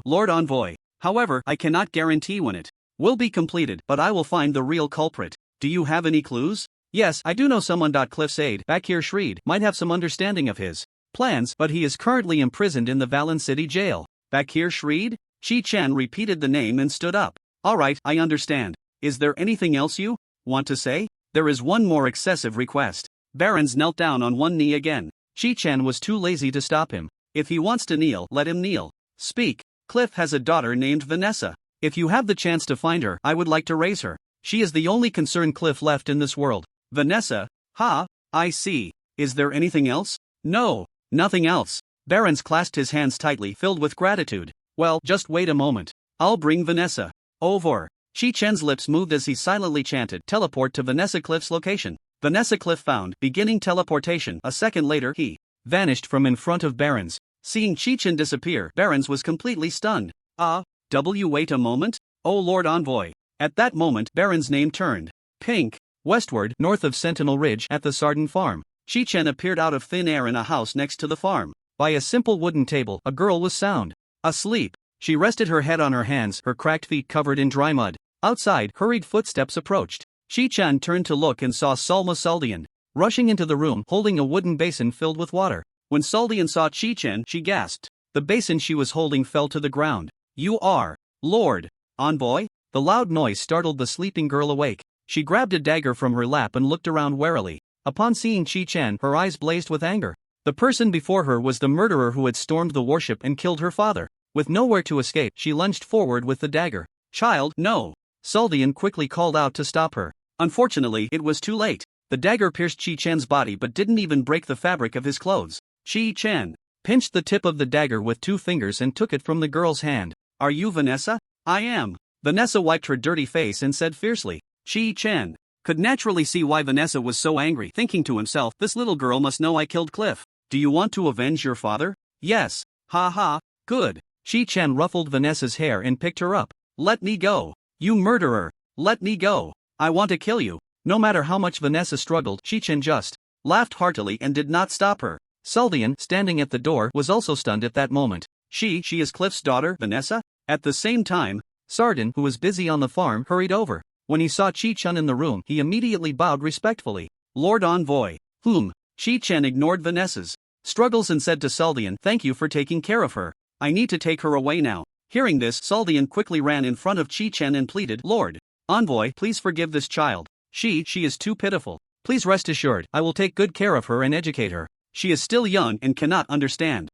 Lord Envoy. However, I cannot guarantee when it will be completed, but I will find the real culprit. Do you have any clues? Yes, I do know someone. Cliff's aide, Bakir Shreed, might have some understanding of his plans, but he is currently imprisoned in the Valen City jail. Bakir Shreed? Chi-Chen repeated the name and stood up. Alright, I understand. Is there anything else you want to say? There is one more excessive request. Barons knelt down on one knee again. Chi-Chen was too lazy to stop him. If he wants to kneel, let him kneel. Speak. Cliff has a daughter named Vanessa. If you have the chance to find her, I would like to raise her. She is the only concern Cliff left in this world. Vanessa? I see. Is there anything else? No, nothing else. Barons clasped his hands tightly, filled with gratitude. Well, just wait a moment. I'll bring Vanessa over. Chi-Chen's lips moved as he silently chanted, teleport to Vanessa Cliff's location. Vanessa Cliff found, beginning teleportation. A second later, he vanished from in front of Barons. Seeing Chi-Chen disappear, Barons was completely stunned. Wait a moment? Oh Lord Envoy. At that moment, Baron's name turned pink. Westward, north of Sentinel Ridge, at the Sardin farm, Chi-Chen appeared out of thin air in a house next to the farm. By a simple wooden table, a girl was sound asleep. She rested her head on her hands, her cracked feet covered in dry mud. Outside, hurried footsteps approached. Chi-Chen turned to look and saw Salma Saldian rushing into the room holding a wooden basin filled with water. When Saldian saw Chi-Chen, she gasped. The basin she was holding fell to the ground. "You are Lord Envoy?" The loud noise startled the sleeping girl awake. She grabbed a dagger from her lap and looked around warily. Upon seeing Chi-Chen, her eyes blazed with anger. The person before her was the murderer who had stormed the worship and killed her father. With nowhere to escape, she lunged forward with the dagger. "Child, no!" Saldian quickly called out to stop her. Unfortunately, it was too late. The dagger pierced Chi-Chen's body but didn't even break the fabric of his clothes. Chi-Chen pinched the tip of the dagger with 2 fingers and took it from the girl's hand. "Are you Vanessa?" "I am." Vanessa wiped her dirty face and said fiercely. Chi-Chen could naturally see why Vanessa was so angry, thinking to himself, "This little girl must know I killed Cliff. Do you want to avenge your father?" "Yes." "Ha ha, good." Chi-Chen ruffled Vanessa's hair and picked her up. "Let me go. You murderer. Let me go. I want to kill you." No matter how much Vanessa struggled, Chi-Chen just laughed heartily and did not stop her. Saldian, standing at the door, was also stunned at that moment. She is Cliff's daughter, Vanessa? At the same time, Sardin, who was busy on the farm, hurried over. When he saw Chi-Chen in the room, he immediately bowed respectfully. "Lord Envoy." Chi-Chen ignored Vanessa's struggles and said to Saldian, "Thank you for taking care of her. I need to take her away now." Hearing this, Saldian quickly ran in front of Chi-Chen and pleaded, "Lord Envoy, please forgive this child. She is too pitiful. Please rest assured, I will take good care of her and educate her. She is still young and cannot understand."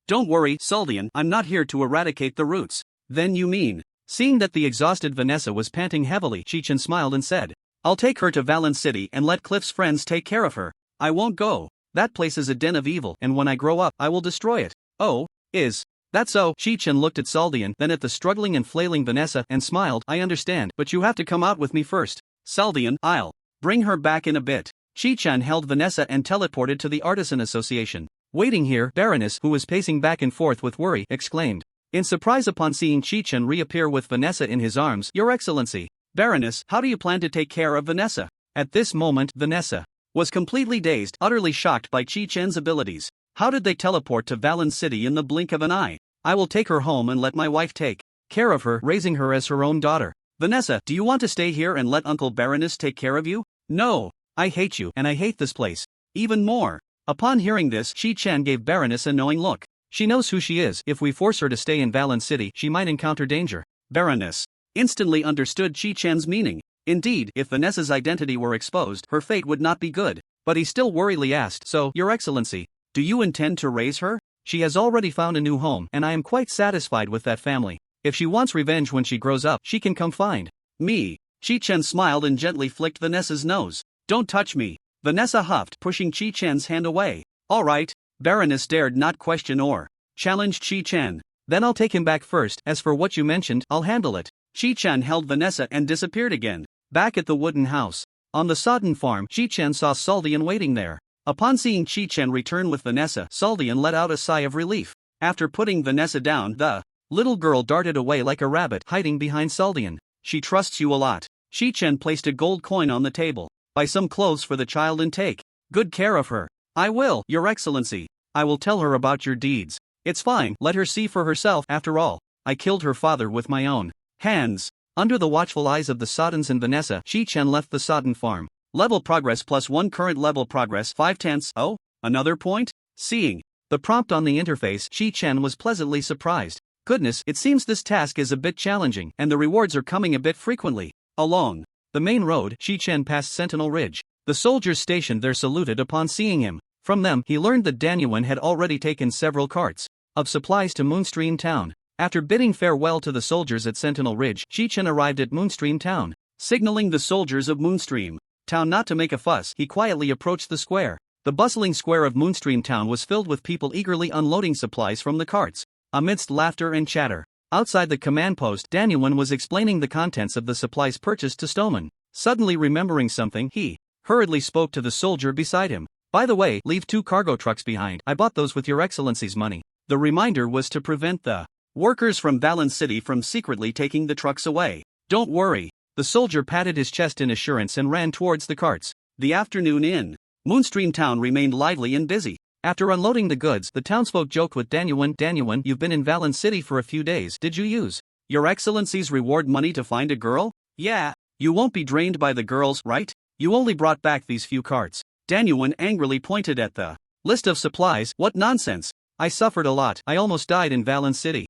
Don't worry, Saldian, I'm not here to eradicate the roots." "Then you mean?" Seeing that the exhausted Vanessa was panting heavily, Chi-Chen smiled and said, "I'll take her to Valence City and let Cliff's friends take care of her. I won't go. That place is a den of evil, and when I grow up, I will destroy it." "Oh, is that so?" Chi-Chen looked at Saldian, then at the struggling and flailing Vanessa, and smiled. "I understand, but you have to come out with me first." "Saldian, I'll bring her back in a bit." Chi-Chen held Vanessa and teleported to the Artisan Association. "Waiting here," Baroness, who was pacing back and forth with worry, exclaimed, in surprise upon seeing Chi-Chen reappear with Vanessa in his arms. "Your Excellency." "Baroness, how do you plan to take care of Vanessa?" At this moment, Vanessa was completely dazed, utterly shocked by Chi-Chen's abilities. How did they teleport to Valence City in the blink of an eye? "I will take her home and let my wife take care of her, raising her as her own daughter." "Vanessa, do you want to stay here and let Uncle Baroness take care of you?" "No. I hate you, and I hate this place even more." Upon hearing this, Chi-Chen gave Baroness a knowing look. "She knows who she is. If we force her to stay in Valence City, she might encounter danger." Baroness instantly understood Chi-Chen's meaning. Indeed, if Vanessa's identity were exposed, her fate would not be good. But he still worriedly asked, "So, Your Excellency, do you intend to raise her? She has already found a new home, and I am quite satisfied with that family. If she wants revenge when she grows up, she can come find me." Chi-Chen smiled and gently flicked Vanessa's nose. "Don't touch me." Vanessa huffed, pushing Chi-Chen's hand away. "All right." Baroness dared not question or challenge Chi-Chen. "Then I'll take him back first. As for what you mentioned, I'll handle it." Chi-Chen held Vanessa and disappeared again. Back at the wooden house on the Sodden farm, Chi-Chen saw Saldian waiting there. Upon seeing Chi-Chen return with Vanessa, Saldian let out a sigh of relief. After putting Vanessa down, the little girl darted away like a rabbit, hiding behind Saldian. "She trusts you a lot." Chi-Chen placed a gold coin on the table. "Buy some clothes for the child and take good care of her." "I will, Your Excellency. I will tell her about your deeds." "It's fine, let her see for herself. After all, I killed her father with my own hands." Under the watchful eyes of the Soddens and Vanessa, Chi-Chen left the Sodden farm. Level progress +1, current level progress 5/10. Oh, another point? Seeing the prompt on the interface, Chi-Chen was pleasantly surprised. Goodness, it seems this task is a bit challenging, and the rewards are coming a bit frequently. Along the main road, Chi-Chen passed Sentinel Ridge. The soldiers stationed there saluted upon seeing him. From them, he learned that Danyuan had already taken several carts of supplies to Moonstream Town. After bidding farewell to the soldiers at Sentinel Ridge, Chi-Chen arrived at Moonstream Town. Signaling the soldiers of Moonstream Town not to make a fuss, he quietly approached the square. The bustling square of Moonstream Town was filled with people eagerly unloading supplies from the carts. Amidst laughter and chatter, outside the command post, Danyuan was explaining the contents of the supplies purchased to Stoneman. Suddenly remembering something, he hurriedly spoke to the soldier beside him. "By the way, leave 2 cargo trucks behind. I bought those with Your Excellency's money." The reminder was to prevent the workers from Valence City from secretly taking the trucks away. "Don't worry." The soldier patted his chest in assurance and ran towards the carts. The afternoon in Moonstream Town remained lively and busy. After unloading the goods, the townsfolk joked with Danyuan. "Danyuan, you've been in Valence City for a few days. Did you use Your Excellency's reward money to find a girl? Yeah, you won't be drained by the girls, right? You only brought back these few carts. Danyuan angrily pointed at the list of supplies. What nonsense! I suffered a lot. I almost died in Valen City.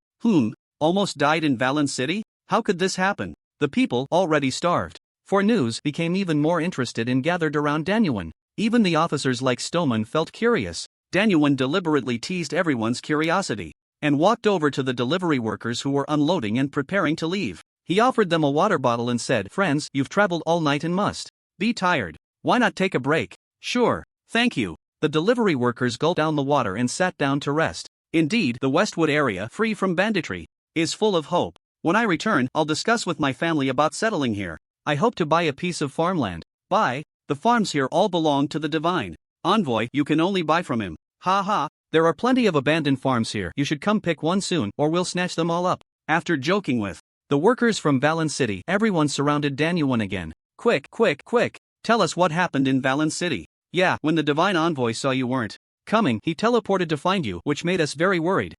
Almost died in Valen City? How could this happen? The people, already starved for news, became even more interested and gathered around Danyuan. Even the officers like Stoneman felt curious. Danyuan deliberately teased everyone's curiosity and walked over to the delivery workers who were unloading and preparing to leave. He offered them a water bottle and said, "Friends, you've traveled all night and must be tired. Why not take a break?" "Sure, thank you." The delivery workers gulped down the water and sat down to rest. Indeed, the Westwood area, free from banditry, is full of hope. When I return, I'll discuss with my family about settling here. I hope to buy a piece of farmland. Buy? The farms here all belong to the divine envoy. You can only buy from him. Ha ha, there are plenty of abandoned farms here. You should come pick one soon, or we'll snatch them all up. After joking with the workers from Valen City, everyone surrounded Danyuan again. Quick, tell us what happened in Valen City. Yeah, when the divine envoy saw you weren't coming, he teleported to find you, which made us very worried.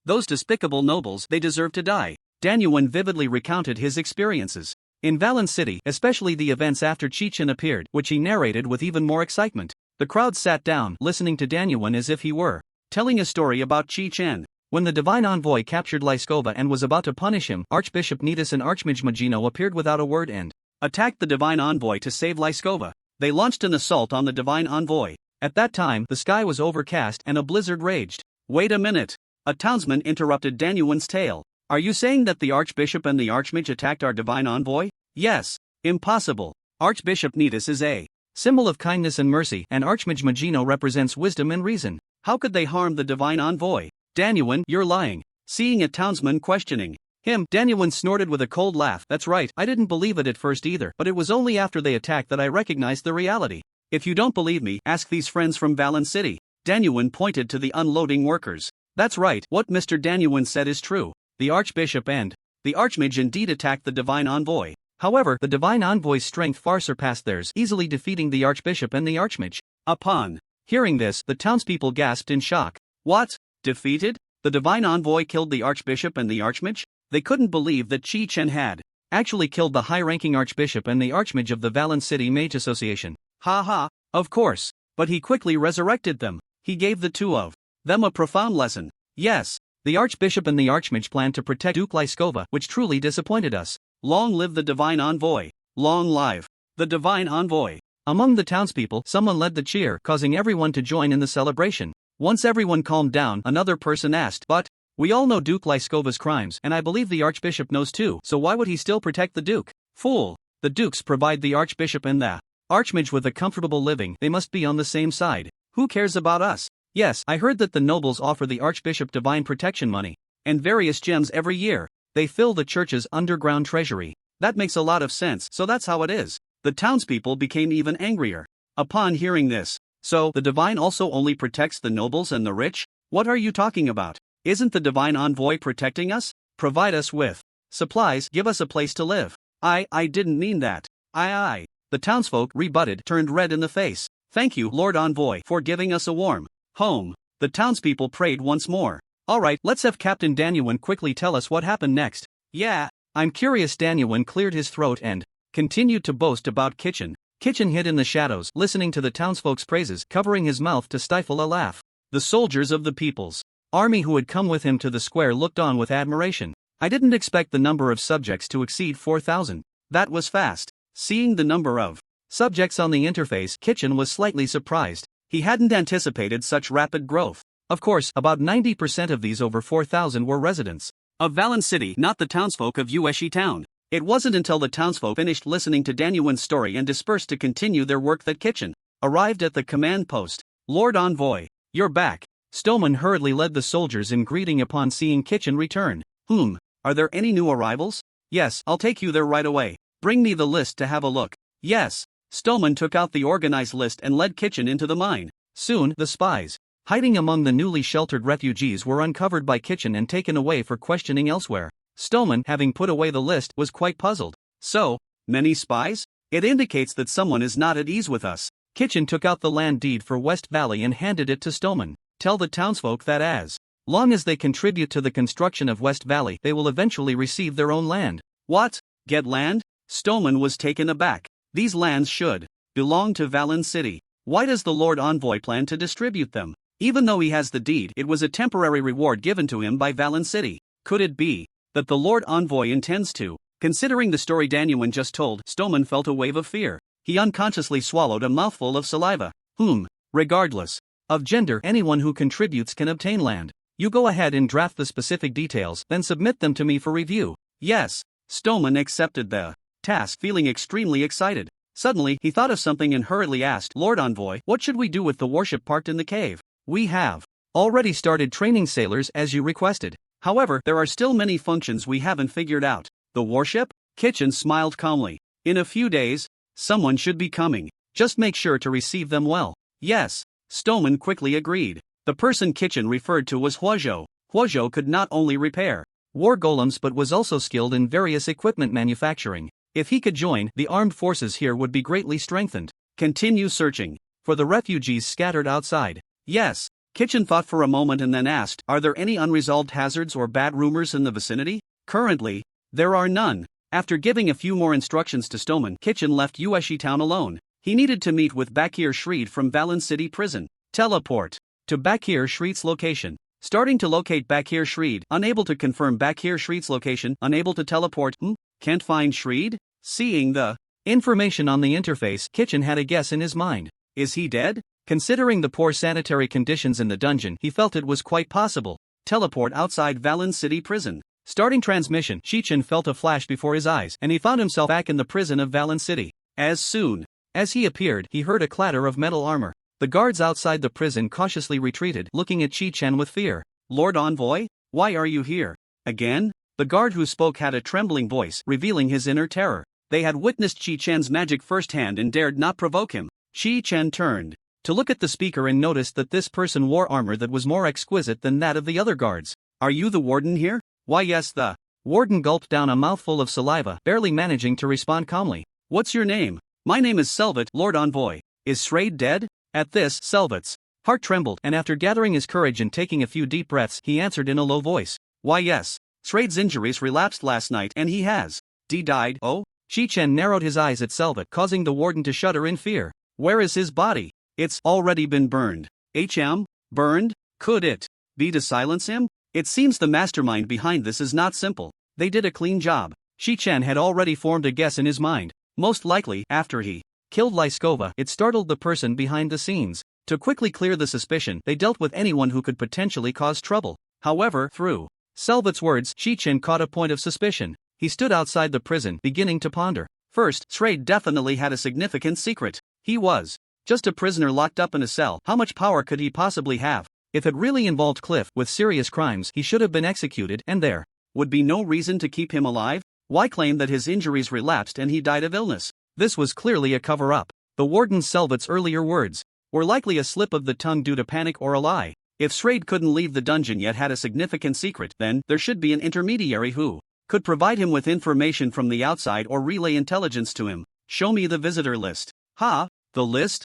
Those despicable nobles, they deserve to die. Danyuan vividly recounted his experiences in Valen City, especially the events after Chi-Chen appeared, which he narrated with even more excitement. The crowd sat down, listening to Danyuan as if he were telling a story about Chi-Chen. When the divine envoy captured Lyskova and was about to punish him, Archbishop Nidus and Archmage Magino appeared without a word and attacked the divine envoy to save Lyskova. They launched an assault on the divine envoy. At that time, the sky was overcast and a blizzard raged. Wait a minute. A townsman interrupted Danyuan's tale. Are you saying that the Archbishop and the Archmage attacked our divine envoy? Yes. Impossible. Archbishop Nidus is a symbol of kindness and mercy, and Archmage Magino represents wisdom and reason. How could they harm the divine envoy? Danyuan, you're lying. Seeing a townsman questioning him, Danyuan snorted with a cold laugh. That's right, I didn't believe it at first either, but it was only after they attacked that I recognized the reality. If you don't believe me, ask these friends from Valen City. Danyuan pointed to the unloading workers. That's right, what Mr. Danyuan said is true. The Archbishop and the Archmage indeed attacked the divine envoy. However, the divine envoy's strength far surpassed theirs, easily defeating the Archbishop and the Archmage. Upon hearing this, the townspeople gasped in shock. What? Defeated? The divine envoy killed the Archbishop and the Archmage? They couldn't believe that Chi-Chen had actually killed the high-ranking Archbishop and the Archmage of the Valen City Mage Association. Ha ha, of course. But he quickly resurrected them. He gave the two of them a profound lesson. Yes, the Archbishop and the Archmage planned to protect Duke Lyskova, which truly disappointed us. Long live the divine envoy. Long live the divine envoy. Among the townspeople, someone led the cheer, causing everyone to join in the celebration. Once everyone calmed down, another person asked, "But we all know Duke Lyskova's crimes, and I believe the Archbishop knows too, so why would he still protect the Duke?" Fool! The Dukes provide the Archbishop and the Archmage with a comfortable living. They must be on the same side. Who cares about us? Yes, I heard that the nobles offer the Archbishop divine protection money and various gems every year. They fill the church's underground treasury. That makes a lot of sense, so that's how it is. The townspeople became even angrier upon hearing this. So, the divine also only protects the nobles and the rich? What are you talking about? Isn't the divine envoy protecting us? Provide us with supplies, give us a place to live. I didn't mean that. The townsfolk rebutted, turned red in the face. Thank you, Lord Envoy, for giving us a warm home. The townspeople prayed once more. Alright, let's have Captain Danyuan quickly tell us what happened next. Yeah, I'm curious. Danyuan cleared his throat and continued to boast about Chi-Chen. Chi-Chen hid in the shadows, listening to the townsfolk's praises, covering his mouth to stifle a laugh. The soldiers of the people's army who had come with him to the square looked on with admiration. I didn't expect the number of subjects to exceed 4,000. That was fast. Seeing the number of subjects on the interface, Chi-Chen was slightly surprised. He hadn't anticipated such rapid growth. Of course, about 90% of these over 4,000 were residents of Valen City, not the townsfolk of Ueshi Town. It wasn't until the townsfolk finished listening to Danyuan's story and dispersed to continue their work that Chi-Chen arrived at the command post. Lord Envoy, you're back. Stoneman hurriedly led the soldiers in greeting upon seeing Chi-Chen return. Are there any new arrivals? Yes, I'll take you there right away. Bring me the list to have a look. Yes. Stoneman took out the organized list and led Chi-Chen into the mine. Soon, the spies hiding among the newly sheltered refugees were uncovered by Chi-Chen and taken away for questioning elsewhere. Stoneman, having put away the list, was quite puzzled. So many spies? It indicates that someone is not at ease with us. Chi-Chen took out the land deed for West Valley and handed it to Stoneman. Tell the townsfolk that as Long as they contribute to the construction of West Valley, they will eventually receive their own land. What? Get land? Stoneman was taken aback. These lands should belong to Valen City. Why does the Lord Envoy plan to distribute them? Even though he has the deed, it was a temporary reward given to him by Valen City. Could it be that the Lord Envoy intends to? Considering the story Tianan just told, Stoneman felt a wave of fear. He unconsciously swallowed a mouthful of saliva. Regardless of gender, anyone who contributes can obtain land. You go ahead and draft the specific details, then submit them to me for review. Yes. Stoneman accepted the task, feeling extremely excited. Suddenly, he thought of something and hurriedly asked, Lord Envoy, what should we do with the warship parked in the cave? We have already started training sailors as you requested. However, there are still many functions we haven't figured out. The warship? Chi-Chen smiled calmly. In a few days, someone should be coming. Just make sure to receive them well. Yes. Stoneman quickly agreed. The person Chi-Chen referred to was Huhou. Huhou could not only repair war golems but was also skilled in various equipment manufacturing. If he could join, the armed forces here would be greatly strengthened. Continue searching for the refugees scattered outside. Yes. Chi-Chen thought for a moment and then asked, are there any unresolved hazards or bad rumors in the vicinity? Currently, there are none. After giving a few more instructions to Stoneman, Chi-Chen left Yueshi town alone. He needed to meet with Bakir Shreed from Valen City Prison. Teleport to Bakir Shreed's location. Starting to locate Bakir Shreed, unable to confirm Bakir Shreed's location, unable to teleport, can't find Shreed? Seeing the information on the interface, Chi-Chen had a guess in his mind. Is he dead? Considering the poor sanitary conditions in the dungeon, he felt it was quite possible. Teleport outside Valen City Prison. Starting transmission, Chi-Chen felt a flash before his eyes, and he found himself back in the prison of Valen City. As soon as he appeared, he heard a clatter of metal armor. The guards outside the prison cautiously retreated, looking at Chi-Chen with fear. Lord Envoy? Why are you here? Again? The guard who spoke had a trembling voice, revealing his inner terror. They had witnessed Chi-Chen's magic firsthand and dared not provoke him. Chi-Chen turned to look at the speaker and noticed that this person wore armor that was more exquisite than that of the other guards. Are you the warden here? Why yes, the warden gulped down a mouthful of saliva, barely managing to respond calmly. What's your name? My name is Selvat, Lord Envoy. Is Shreed dead? At this, Selvat's heart trembled, and after gathering his courage and taking a few deep breaths, he answered in a low voice. Why yes. Shreed's injuries relapsed last night and he has died. Oh? Chi-Chen narrowed his eyes at Selvat, causing the warden to shudder in fear. Where is his body? It's already been burned. Burned? Could it be to silence him? It seems the mastermind behind this is not simple. They did a clean job. Chi-Chen had already formed a guess in his mind. Most likely, after he killed Lyskova, it startled the person behind the scenes. To quickly clear the suspicion, they dealt with anyone who could potentially cause trouble. However, through Selvat's words, Chi-Chen caught a point of suspicion. He stood outside the prison, beginning to ponder. First, Shreed definitely had a significant secret. He was just a prisoner locked up in a cell. How much power could he possibly have? If it really involved Cliff with serious crimes, he should have been executed, and there would be no reason to keep him alive. Why claim that his injuries relapsed and he died of illness? This was clearly a cover-up. The warden Selvat's earlier words were likely a slip of the tongue due to panic or a lie. If Shreed couldn't leave the dungeon yet had a significant secret, then there should be an intermediary who could provide him with information from the outside or relay intelligence to him. Show me the visitor list. Ha? The list?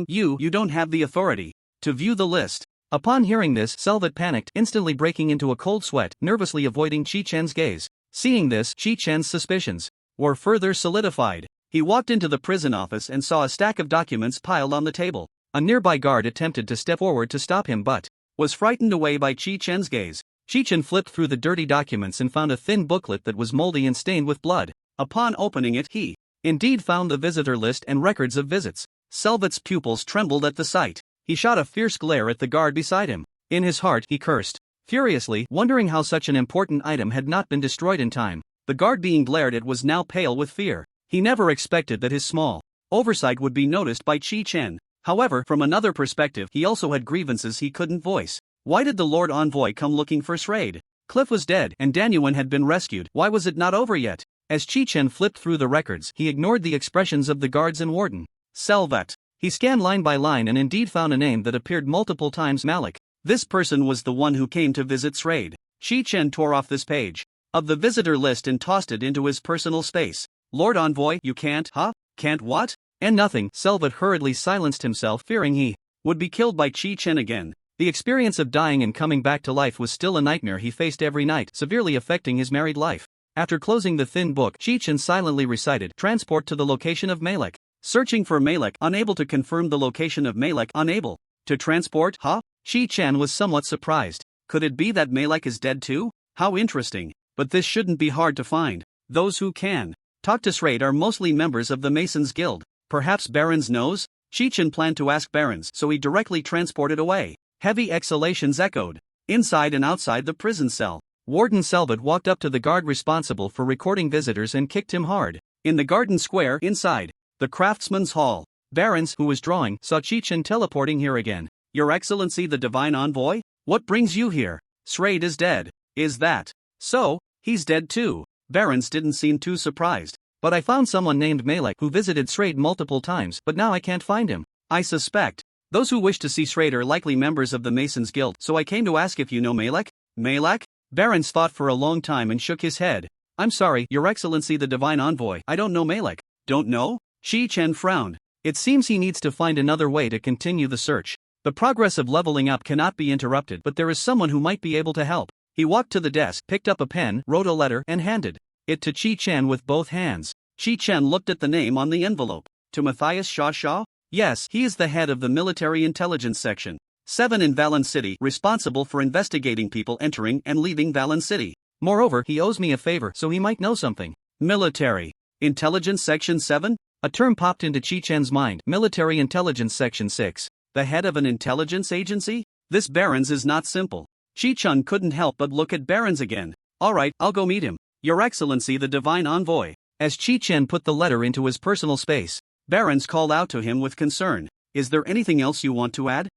You don't have the authority to view the list. Upon hearing this, Selvat panicked, instantly breaking into a cold sweat, nervously avoiding Chi-Chen's gaze. Seeing this, Chi-Chen's suspicions were further solidified. He walked into the prison office and saw a stack of documents piled on the table. A nearby guard attempted to step forward to stop him but was frightened away by Chi-Chen's gaze. Chi-Chen flipped through the dirty documents and found a thin booklet that was moldy and stained with blood. Upon opening it, he indeed found the visitor list and records of visits. Selvat's pupils trembled at the sight. He shot a fierce glare at the guard beside him. In his heart, he cursed furiously, wondering how such an important item had not been destroyed in time. The guard being glared at was now pale with fear. He never expected that his small oversight would be noticed by Chi-Chen. However, from another perspective, he also had grievances he couldn't voice. Why did the Lord Envoy come looking for Shreed? Cliff was dead, and Tianan had been rescued. Why was it not over yet? As Chi-Chen flipped through the records, he ignored the expressions of the guards and warden. Selvat. He scanned line by line and indeed found a name that appeared multiple times. Malik. This person was the one who came to visit Shreed. Chi-Chen tore off this page of the visitor list and tossed it into his personal space. Lord Envoy, you can't, Can't what? And nothing. Selvat hurriedly silenced himself, fearing he would be killed by Chi-Chen again. The experience of dying and coming back to life was still a nightmare he faced every night, severely affecting his married life. After closing the thin book, Chi-Chen silently recited, "Transport to the location of Malek." Searching for Malek, unable to confirm the location of Malek, unable to transport, huh? Chi-Chen was somewhat surprised. Could it be that Malek is dead too? How interesting. But this shouldn't be hard to find. Those who can talk to Srade are mostly members of the Masons Guild. Perhaps Barons knows? Chi-Chen planned to ask Barons, so he directly transported away. Heavy exhalations echoed inside and outside the prison cell. Warden Selbit walked up to the guard responsible for recording visitors and kicked him hard. In the garden square, inside the craftsman's hall, Barons, who was drawing, saw Chi-Chen teleporting here again. "Your Excellency the Divine Envoy? What brings you here? Srade is dead." "Is that so? He's dead too." Barons didn't seem too surprised. "But I found someone named Malek who visited Srade multiple times, but now I can't find him. I suspect those who wish to see Srade are likely members of the Masons Guild, so I came to ask if you know Malek." "Malek?" Barons thought for a long time and shook his head. "I'm sorry, Your Excellency the Divine Envoy, I don't know Malek." "Don't know?" Chi-Chen frowned. It seems he needs to find another way to continue the search. The progress of leveling up cannot be interrupted, but there is someone who might be able to help. He walked to the desk, picked up a pen, wrote a letter, and handed it to Chi-Chen with both hands. Chi-Chen looked at the name on the envelope. "To Matthias Shaw? Yes, he is the head of the Military Intelligence Section 7 in Valen City, responsible for investigating people entering and leaving Valen City. Moreover, he owes me a favor, so he might know something." Military Intelligence Section 7? A term popped into Chi-Chen's mind. Military Intelligence Section 6. The head of an intelligence agency? This Barons is not simple. Chi-Chen couldn't help but look at Barons again. "Alright, I'll go meet him. Your Excellency the Divine Envoy." As Chi-Chen put the letter into his personal space, Barons called out to him with concern. "Is there anything else you want to add?"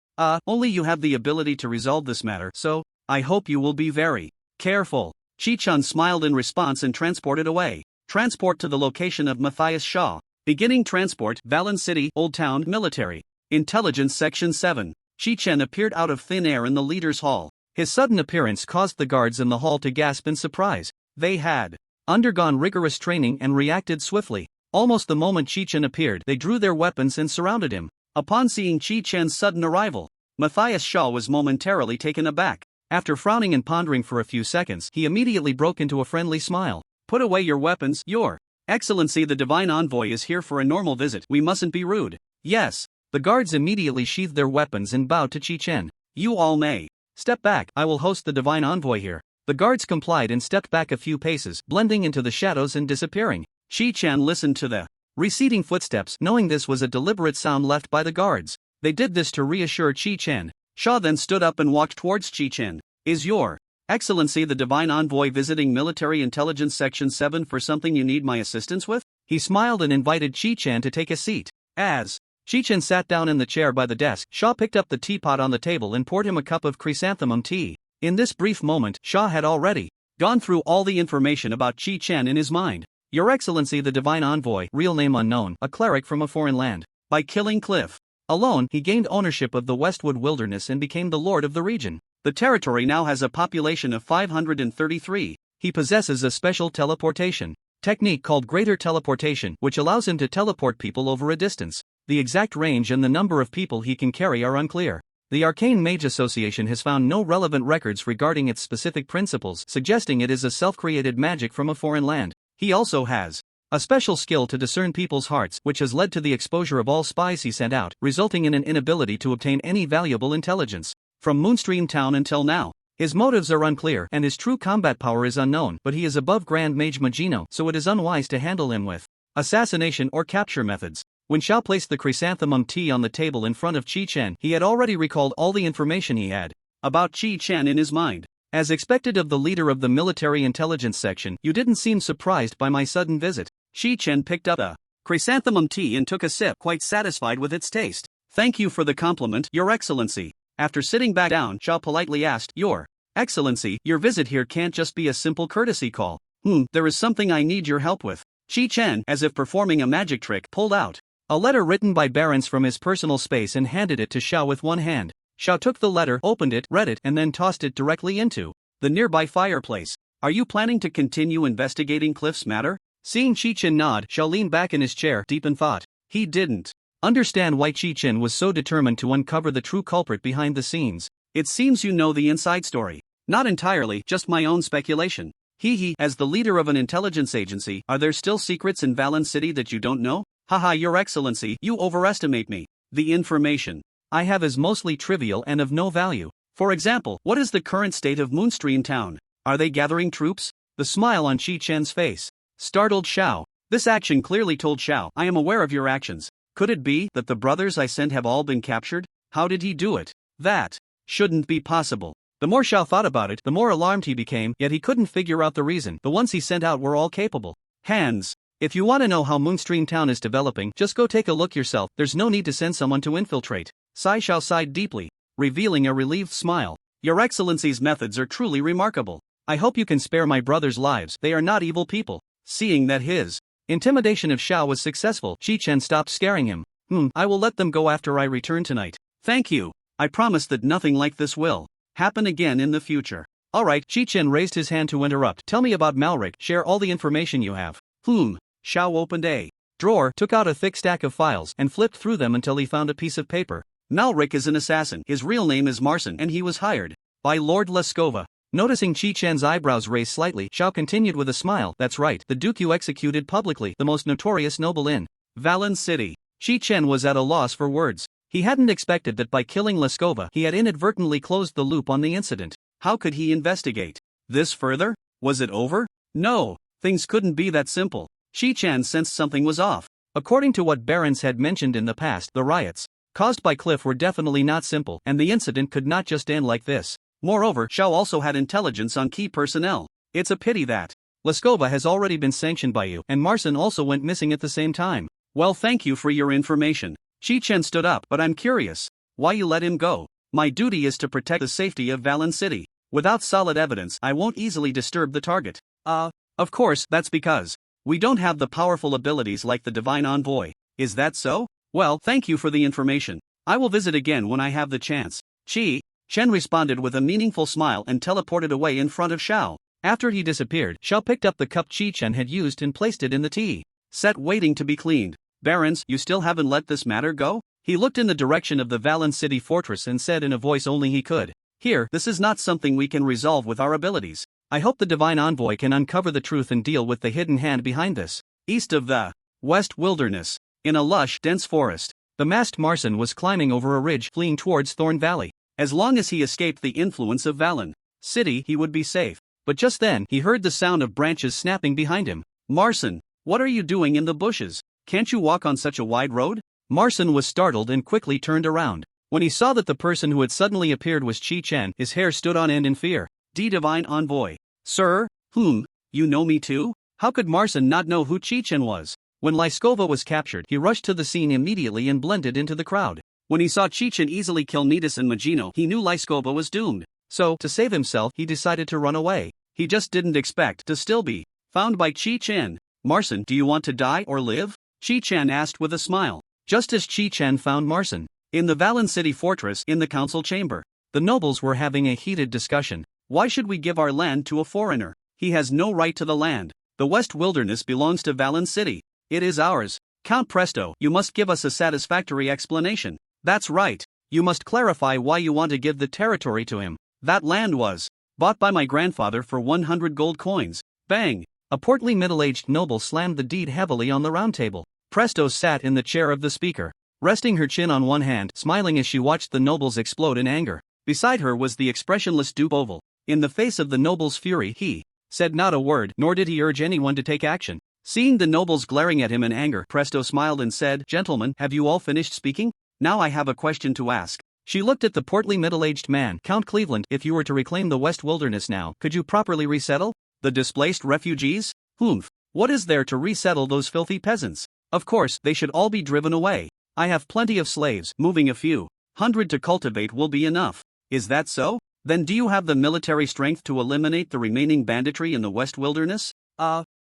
Only you have the ability to resolve this matter, so I hope you will be very careful." Chi-Chen smiled in response and transported away. Transport to the location of Matthias Shaw. Beginning transport, Valen City, Old Town, Military Intelligence Section 7. Chi-Chen appeared out of thin air in the leader's hall. His sudden appearance caused the guards in the hall to gasp in surprise. They had undergone rigorous training and reacted swiftly. Almost the moment Chi-Chen appeared, they drew their weapons and surrounded him. Upon seeing Chi-Chen's sudden arrival, Matthias Shaw was momentarily taken aback. After frowning and pondering for a few seconds, he immediately broke into a friendly smile. "Put away your weapons, Your Excellency the Divine Envoy is here for a normal visit, we mustn't be rude." "Yes." The guards immediately sheathed their weapons and bowed to Chi-Chen. "You all may step back, I will host the Divine Envoy here." The guards complied and stepped back a few paces, blending into the shadows and disappearing. Chi-Chen listened to the receding footsteps, knowing this was a deliberate sound left by the guards. They did this to reassure Chi-Chen. Shaw then stood up and walked towards Chi-Chen. "Is Your Excellency the Divine Envoy visiting Military Intelligence Section 7 for something you need my assistance with?" He smiled and invited Chi-Chen to take a seat. As Chi-Chen sat down in the chair by the desk, Shaw picked up the teapot on the table and poured him a cup of chrysanthemum tea. In this brief moment, Shaw had already gone through all the information about Chi-Chen in his mind. "Your Excellency the Divine Envoy, real name unknown, a cleric from a foreign land. By killing Cliff alone, he gained ownership of the Westwood Wilderness and became the lord of the region. The territory now has a population of 533. He possesses a special teleportation technique called greater teleportation, which allows him to teleport people over a distance. The exact range and the number of people he can carry are unclear. The Arcane Mage Association has found no relevant records regarding its specific principles, suggesting it is a self-created magic from a foreign land. He also has a special skill to discern people's hearts, which has led to the exposure of all spies he sent out, resulting in an inability to obtain any valuable intelligence from Moonstream Town until now. His motives are unclear and his true combat power is unknown, but he is above Grand Mage Magino, so it is unwise to handle him with assassination or capture methods. When Xiao placed the chrysanthemum tea on the table in front of Chi-Chen, he had already recalled all the information he had about Chi-Chen in his mind. "As expected of the leader of the Military Intelligence Section, you didn't seem surprised by my sudden visit." Chi-Chen picked up the chrysanthemum tea and took a sip, quite satisfied with its taste. "Thank you for the compliment, Your Excellency." After sitting back down, Xiao politely asked, "Your Excellency, your visit here can't just be a simple courtesy call. There is something I need your help with." Chi-Chen, as if performing a magic trick, pulled out a letter written by Barons from his personal space and handed it to Xiao with one hand. Xiao took the letter, opened it, read it, and then tossed it directly into the nearby fireplace. "Are you planning to continue investigating Cliff's matter?" Seeing Chi-Chen nod, Xiao leaned back in his chair, deep in thought. He didn't understand why Chi-Chen was so determined to uncover the true culprit behind the scenes. It seems you know the inside story. Not entirely, just my own speculation. Hee. As the leader of an intelligence agency, are there still secrets in Valen City that you don't know? Haha, Your Excellency, you overestimate me. The information I have is mostly trivial and of no value. For example, what is the current state of Moonstream Town? Are they gathering troops? The smile on Chi-Chen's face startled Xiao. This action clearly told Xiao, I am aware of your actions. Could it be that the brothers I sent have all been captured? How did he do it? That shouldn't be possible. The more Xiao thought about it, the more alarmed he became, yet he couldn't figure out the reason. The ones he sent out were all capable hands. If you want to know how Moonstream Town is developing, just go take a look yourself. There's no need to send someone to infiltrate. Xiao sighed deeply, revealing a relieved smile. Your Excellency's methods are truly remarkable. I hope you can spare my brothers' lives. They are not evil people. Seeing that his intimidation of Xiao was successful, Chi-Chen stopped scaring him. I will let them go after I return tonight. Thank you. I promise that nothing like this will happen again in the future. Alright, Chi-Chen raised his hand to interrupt. Tell me about Malric, share all the information you have. Xiao opened a drawer, took out a thick stack of files, and flipped through them until he found a piece of paper. Malric is an assassin. His real name is Marcin, and he was hired by Lord Leskova. Noticing Chi-Chen's eyebrows raise slightly, Xiao continued with a smile. That's right, the Duke you executed publicly, the most notorious noble in Valen City. Chi-Chen was at a loss for words. He hadn't expected that by killing Leskova he had inadvertently closed the loop on the incident. How could he investigate this further? Was it over? No, things couldn't be that simple. Chi-Chan sensed something was off. According to what Barons had mentioned in the past, the riots caused by Cliff were definitely not simple, and the incident could not just end like this. Moreover, Xiao also had intelligence on key personnel. It's a pity that Leskova has already been sanctioned by you, and Marcin also went missing at the same time. Well, thank you for your information. Chi-Chen stood up, but I'm curious why you let him go. My duty is to protect the safety of Valen City. Without solid evidence, I won't easily disturb the target. Of course, that's because we don't have the powerful abilities like the Divine Envoy. Is that so? Well, thank you for the information. I will visit again when I have the chance. Chi-Chen responded with a meaningful smile and teleported away in front of Xiao. After he disappeared, Xiao picked up the cup Chi-Chen had used and placed it in the tea set waiting to be cleaned. Barons, you still haven't let this matter go? He looked in the direction of the Valen City fortress and said in a voice only he could hear, this is not something we can resolve with our abilities. I hope the Divine Envoy can uncover the truth and deal with the hidden hand behind this. East of the West Wilderness, in a lush, dense forest, the masked Marcin was climbing over a ridge fleeing towards Thorn Valley. As long as he escaped the influence of Valen City, he would be safe. But just then, he heard the sound of branches snapping behind him. Marcin, what are you doing in the bushes? Can't you walk on such a wide road? Marcin was startled and quickly turned around. When he saw that the person who had suddenly appeared was Chi-Chen, his hair stood on end in fear. Divine Envoy. Sir, you know me too? How could Marcin not know who Chi-Chen was? When Lyskova was captured, he rushed to the scene immediately and blended into the crowd. When he saw Chi-Chen easily kill Nidus and Magino, he knew Lyskova was doomed. So, to save himself, he decided to run away. He just didn't expect to still be found by Chi-Chen. Marcin, do you want to die or live? Chi-Chen asked with a smile. Just as Chi-Chen found Marcin in the Valen City fortress in the council chamber, the nobles were having a heated discussion. Why should we give our land to a foreigner? He has no right to the land. The West Wilderness belongs to Valen City. It is ours. Count Presto, you must give us a satisfactory explanation. That's right. You must clarify why you want to give the territory to him. That land was bought by my grandfather for 100 gold coins. Bang! A portly middle-aged noble slammed the deed heavily on the round table. Presto sat in the chair of the speaker, resting her chin on one hand, smiling as she watched the nobles explode in anger. Beside her was the expressionless Duke Oval. In the face of the noble's fury, he said not a word, nor did he urge anyone to take action. Seeing the nobles glaring at him in anger, Presto smiled and said, Gentlemen, have you all finished speaking? Now I have a question to ask. She looked at the portly middle-aged man. Count Cleveland, if you were to reclaim the West Wilderness now, could you properly resettle the displaced refugees? What is there to resettle those filthy peasants? Of course, they should all be driven away. I have plenty of slaves, moving a few hundred to cultivate will be enough. Is that so? Then do you have the military strength to eliminate the remaining banditry in the West Wilderness?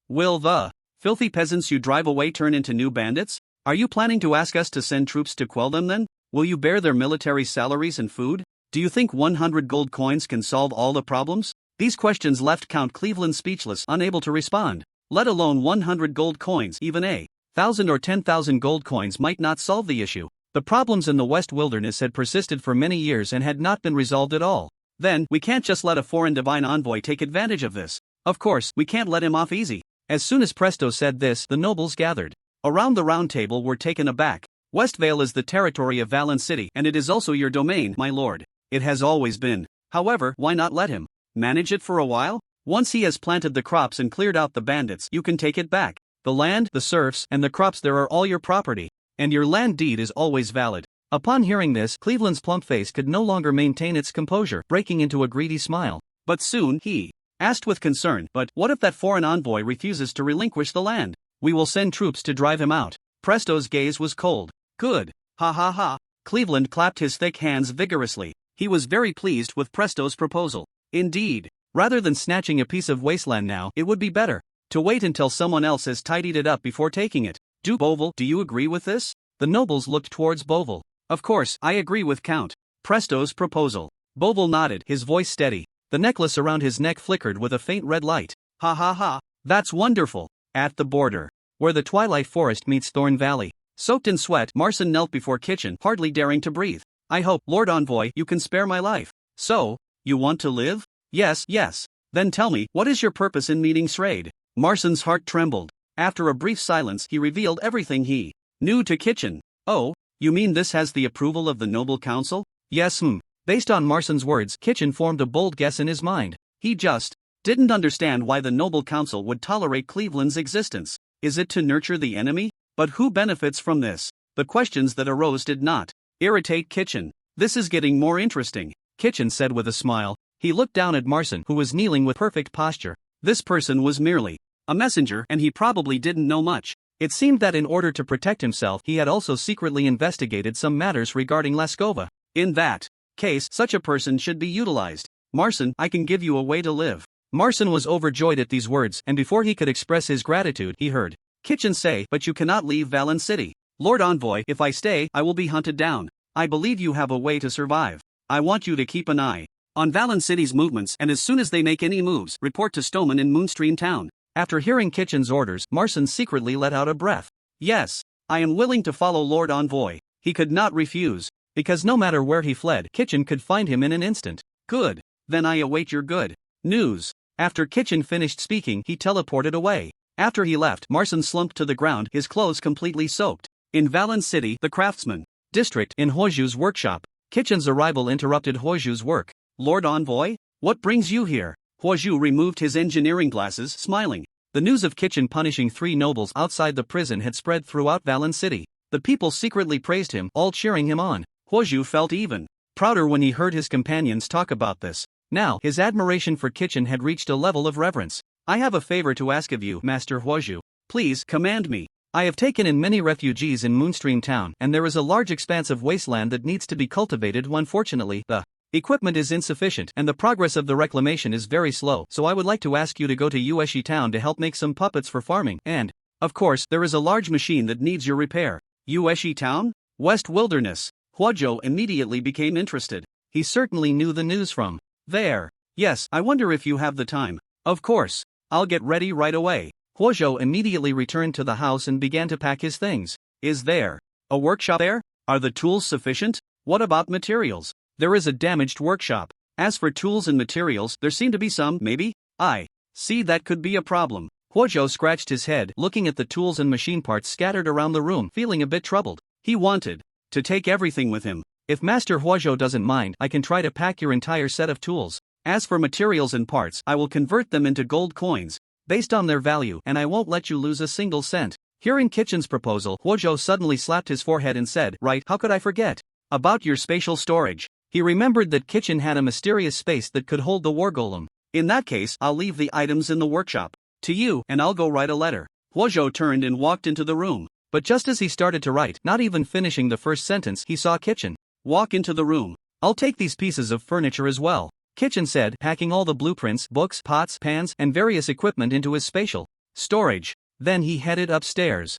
Will the filthy peasants you drive away turn into new bandits? Are you planning to ask us to send troops to quell them then? Will you bear their military salaries and food? Do you think 100 gold coins can solve all the problems? These questions left Count Cleveland speechless, unable to respond. Let alone 100 gold coins, even 1,000 or 10,000 gold coins might not solve the issue. The problems in the West Wilderness had persisted for many years and had not been resolved at all. Then, we can't just let a foreign divine envoy take advantage of this. Of course, we can't let him off easy. As soon as Presto said this, the nobles gathered around the round table were taken aback. Westvale is the territory of Valen City, and it is also your domain, my lord. It has always been. However, why not let him manage it for a while? Once he has planted the crops and cleared out the bandits, you can take it back. The land, the serfs, and the crops there are all your property, and your land deed is always valid. Upon hearing this, Cleveland's plump face could no longer maintain its composure, breaking into a greedy smile. But soon, he asked with concern, but what if that foreign envoy refuses to relinquish the land? We will send troops to drive him out. Presto's gaze was cold. Good. Ha ha ha. Cleveland clapped his thick hands vigorously. He was very pleased with Presto's proposal. Indeed. Rather than snatching a piece of wasteland now, it would be better to wait until someone else has tidied it up before taking it. Boval, do you agree with this? The nobles looked towards Boval. Of course, I agree with Count Presto's proposal. Boval nodded, his voice steady. The necklace around his neck flickered with a faint red light. Ha ha ha. That's wonderful. At the border, where the twilight forest meets Thorn Valley, soaked in sweat, Marson knelt before Chi-Chen, hardly daring to breathe. I hope, Lord Envoy, you can spare my life. So, you want to live? Yes, yes. Then tell me, what is your purpose in meeting Shrade? Marson's heart trembled. After a brief silence, he revealed everything he knew to Chi-Chen. Oh, you mean this has the approval of the Noble Council? Yes, Based on Marson's words, Chi-Chen formed a bold guess in his mind. He just didn't understand why the Noble Council would tolerate Cleveland's existence. Is it to nurture the enemy? But who benefits from this? The questions that arose did not irritate Chi-Chen. This is getting more interesting, Chi-Chen said with a smile. He looked down at Marson, who was kneeling with perfect posture. This person was merely a messenger, and he probably didn't know much. It seemed that in order to protect himself, he had also secretly investigated some matters regarding Laskova. In that case, such a person should be utilized. Marson, I can give you a way to live. Marson was overjoyed at these words, and before he could express his gratitude, he heard Chi-Chen say, but you cannot leave Valen City. Lord Envoy, if I stay, I will be hunted down. I believe you have a way to survive. I want you to keep an eye on Valen City's movements, and as soon as they make any moves, report to Stoneman in Moonstream Town. After hearing Chi-Chen's orders, Marson secretly let out a breath. Yes, I am willing to follow Lord Envoy. He could not refuse, because no matter where he fled, Chi-Chen could find him in an instant. Good. Then I await your good news. After Chi-Chen finished speaking, he teleported away. After he left, Marson slumped to the ground, his clothes completely soaked. In Valen City, the craftsman district, in Huoju's workshop, Chi-Chen's arrival interrupted Huoju's work. Lord Envoy? What brings you here? Huoju removed his engineering glasses, smiling. The news of Chi-Chen punishing 3 nobles outside the prison had spread throughout Valen City. The people secretly praised him, all cheering him on. Huoju felt even prouder when he heard his companions talk about this. Now, his admiration for Chi-Chen had reached a level of reverence. I have a favor to ask of you, Master Huoju. Please, command me. I have taken in many refugees in Moonstream Town, and there is a large expanse of wasteland that needs to be cultivated. Unfortunately, the equipment is insufficient, and the progress of the reclamation is very slow, so I would like to ask you to go to Ueshi Town to help make some puppets for farming, and, of course, there is a large machine that needs your repair. Ueshi Town? West Wilderness. Huoju immediately became interested. He certainly knew the news from there. Yes, I wonder if you have the time. Of course. I'll get ready right away. Huoju immediately returned to the house and began to pack his things. Is there a workshop there? Are the tools sufficient? What about materials? There is a damaged workshop. As for tools and materials, there seem to be some, maybe? I see that could be a problem. Huoju scratched his head, looking at the tools and machine parts scattered around the room, feeling a bit troubled. He wanted to take everything with him. If Master Huoju doesn't mind, I can try to pack your entire set of tools. As for materials and parts, I will convert them into gold coins, based on their value, and I won't let you lose a single cent. Hearing Chi-Chen's proposal, Huoju suddenly slapped his forehead and said, right, how could I forget about your spatial storage? He remembered that Chi-Chen had a mysterious space that could hold the war golem. In that case, I'll leave the items in the workshop to you, and I'll go write a letter. Huoju turned and walked into the room. But just as he started to write, not even finishing the first sentence, he saw Chi-Chen walk into the room. I'll take these pieces of furniture as well, Chi-Chen said, packing all the blueprints, books, pots, pans, and various equipment into his spatial storage. Then he headed upstairs.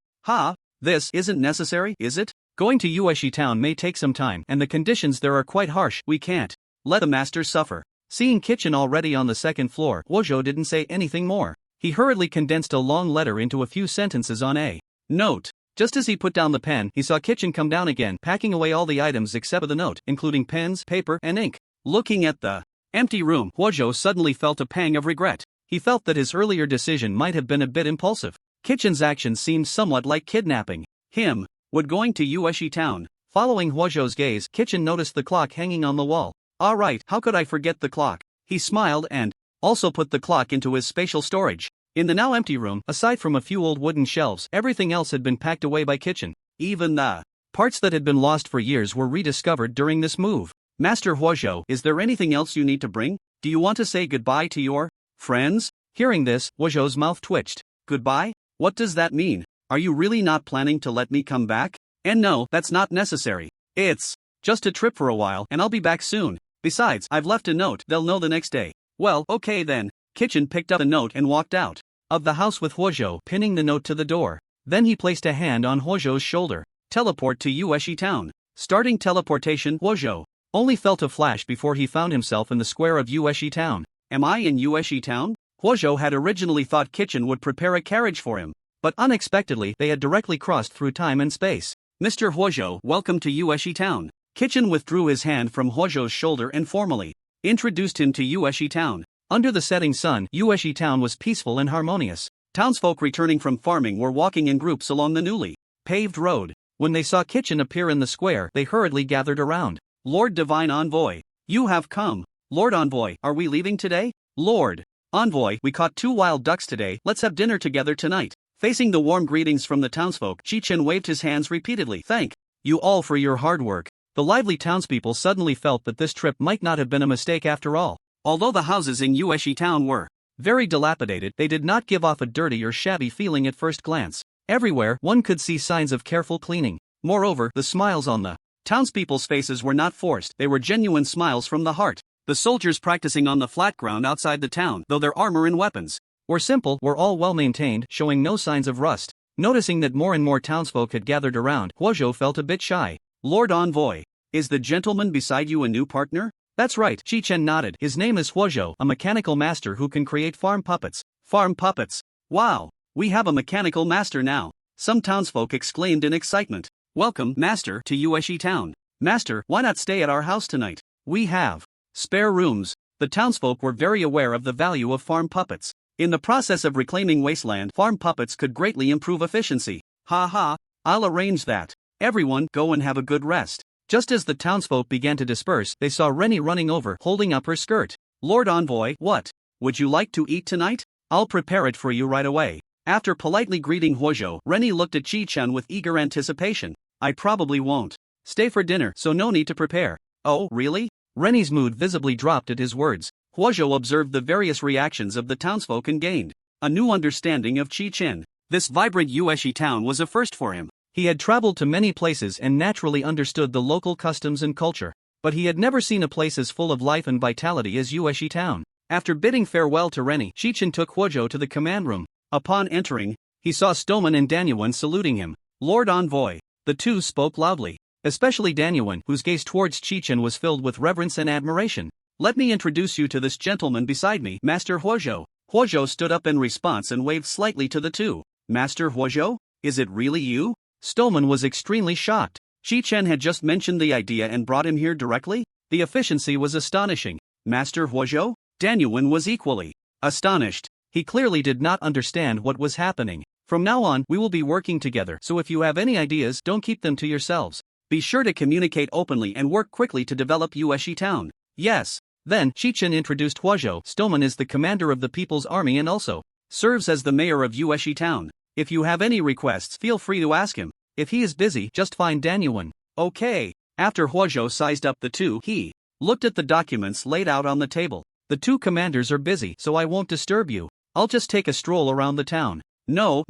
This isn't necessary, is it? Going to Ueshi Town may take some time, and the conditions there are quite harsh. We can't let the master suffer. Seeing Chi-Chen already on the second floor, Huoju didn't say anything more. He hurriedly condensed a long letter into a few sentences on a note. Just as he put down the pen, he saw Chi-Chen come down again, packing away all the items except for the note, including pens, paper, and ink. Looking at the empty room, Huozhou suddenly felt a pang of regret. He felt that his earlier decision might have been a bit impulsive. Chi-Chen's actions seemed somewhat like kidnapping him. Would going to Yueshi town. Following Huozhou's gaze, Chi-Chen noticed the clock hanging on the wall. Alright, how could I forget the clock? He smiled and also put the clock into his spatial storage. In the now empty room, aside from a few old wooden shelves, everything else had been packed away by Chi-Chen. Even the parts that had been lost for years were rediscovered during this move. Master Huozhou, is there anything else you need to bring? Do you want to say goodbye to your friends? Hearing this, Huozhou's mouth twitched. Goodbye? What does that mean? Are you really not planning to let me come back? And no, that's not necessary. It's just a trip for a while and I'll be back soon. Besides, I've left a note, they'll know the next day. Well, okay then. Chi-Chen picked up the note and walked out of the house with Huozhou, pinning the note to the door. Then he placed a hand on Huozhou's shoulder. Teleport to Yueshi town. Starting teleportation, Huozhou only felt a flash before he found himself in the square of Yueshi town. Am I in Yueshi town? Huozhou had originally thought Chi-Chen would prepare a carriage for him, but unexpectedly they had directly crossed through time and space. Mr. Huozhou, welcome to Yueshi town. Chi-Chen withdrew his hand from Huozhou's shoulder and formally introduced him to Yueshi town. Under the setting sun, Yueshi town was peaceful and harmonious. Townsfolk returning from farming were walking in groups along the newly paved road. When they saw Chi-Chen appear in the square, they hurriedly gathered around. Lord Divine Envoy, you have come. Lord Envoy, are we leaving today? Lord Envoy, we caught 2 wild ducks today, let's have dinner together tonight. Facing the warm greetings from the townsfolk, Chi-Chen waved his hands repeatedly. Thank you all for your hard work. The lively townspeople suddenly felt that this trip might not have been a mistake after all. Although the houses in Yueshi town were very dilapidated, they did not give off a dirty or shabby feeling at first glance. Everywhere, one could see signs of careful cleaning. Moreover, the smiles on the townspeople's faces were not forced, they were genuine smiles from the heart. The soldiers practicing on the flat ground outside the town, though their armor and weapons were simple, were all well maintained, showing no signs of rust. Noticing that more and more townsfolk had gathered around, Huozhou felt a bit shy. Lord Envoy, is the gentleman beside you a new partner? That's right, Chi-Chen nodded. His name is Huozhou, a mechanical master who can create farm puppets. Farm puppets? Wow, we have a mechanical master now. Some townsfolk exclaimed in excitement. Welcome, Master, to Yueshi town. Master, why not stay at our house tonight? We have spare rooms. The townsfolk were very aware of the value of farm puppets. In the process of reclaiming wasteland, farm puppets could greatly improve efficiency. Ha ha, I'll arrange that. Everyone, go and have a good rest. Just as the townsfolk began to disperse, they saw Rennie running over, holding up her skirt. Lord Envoy, what would you like to eat tonight? I'll prepare it for you right away. After politely greeting Huozhou, Rennie looked at Chi-Chen with eager anticipation. I probably won't stay for dinner, so no need to prepare. Oh, really? Rennie's mood visibly dropped at his words. Huozhou observed the various reactions of the townsfolk and gained a new understanding of Chi-Chen. This vibrant Yueshi town was a first for him. He had traveled to many places and naturally understood the local customs and culture, but he had never seen a place as full of life and vitality as Yueshi town. After bidding farewell to Rennie, Chi-Chen took Huozhou to the command room. Upon entering, he saw Stoneman and Danyuan saluting him. Lord Envoy. The two spoke loudly, especially Danyuan, whose gaze towards Chi-Chen was filled with reverence and admiration. Let me introduce you to this gentleman beside me, Master Huozhou. Huozhou stood up in response and waved slightly to the two. Master Huozhou? Is it really you? Stoneman was extremely shocked. Chi-Chen had just mentioned the idea and brought him here directly? The efficiency was astonishing. Master Huozhou? Danyuan was equally astonished. He clearly did not understand what was happening. From now on, we will be working together, so if you have any ideas, don't keep them to yourselves. Be sure to communicate openly and work quickly to develop Yueshi town. Yes. Then, Chi-Chen introduced Huozhou. Stoneman is the commander of the People's Army and also serves as the mayor of Yueshi town. If you have any requests, feel free to ask him. If he is busy, just find Danyuan. Okay. After Huozhou sized up the two, he looked at the documents laid out on the table. The two commanders are busy, so I won't disturb you. I'll just take a stroll around the town. No.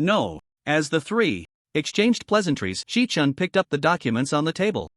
As the three exchanged pleasantries, Chi-Chen picked up the documents on the table.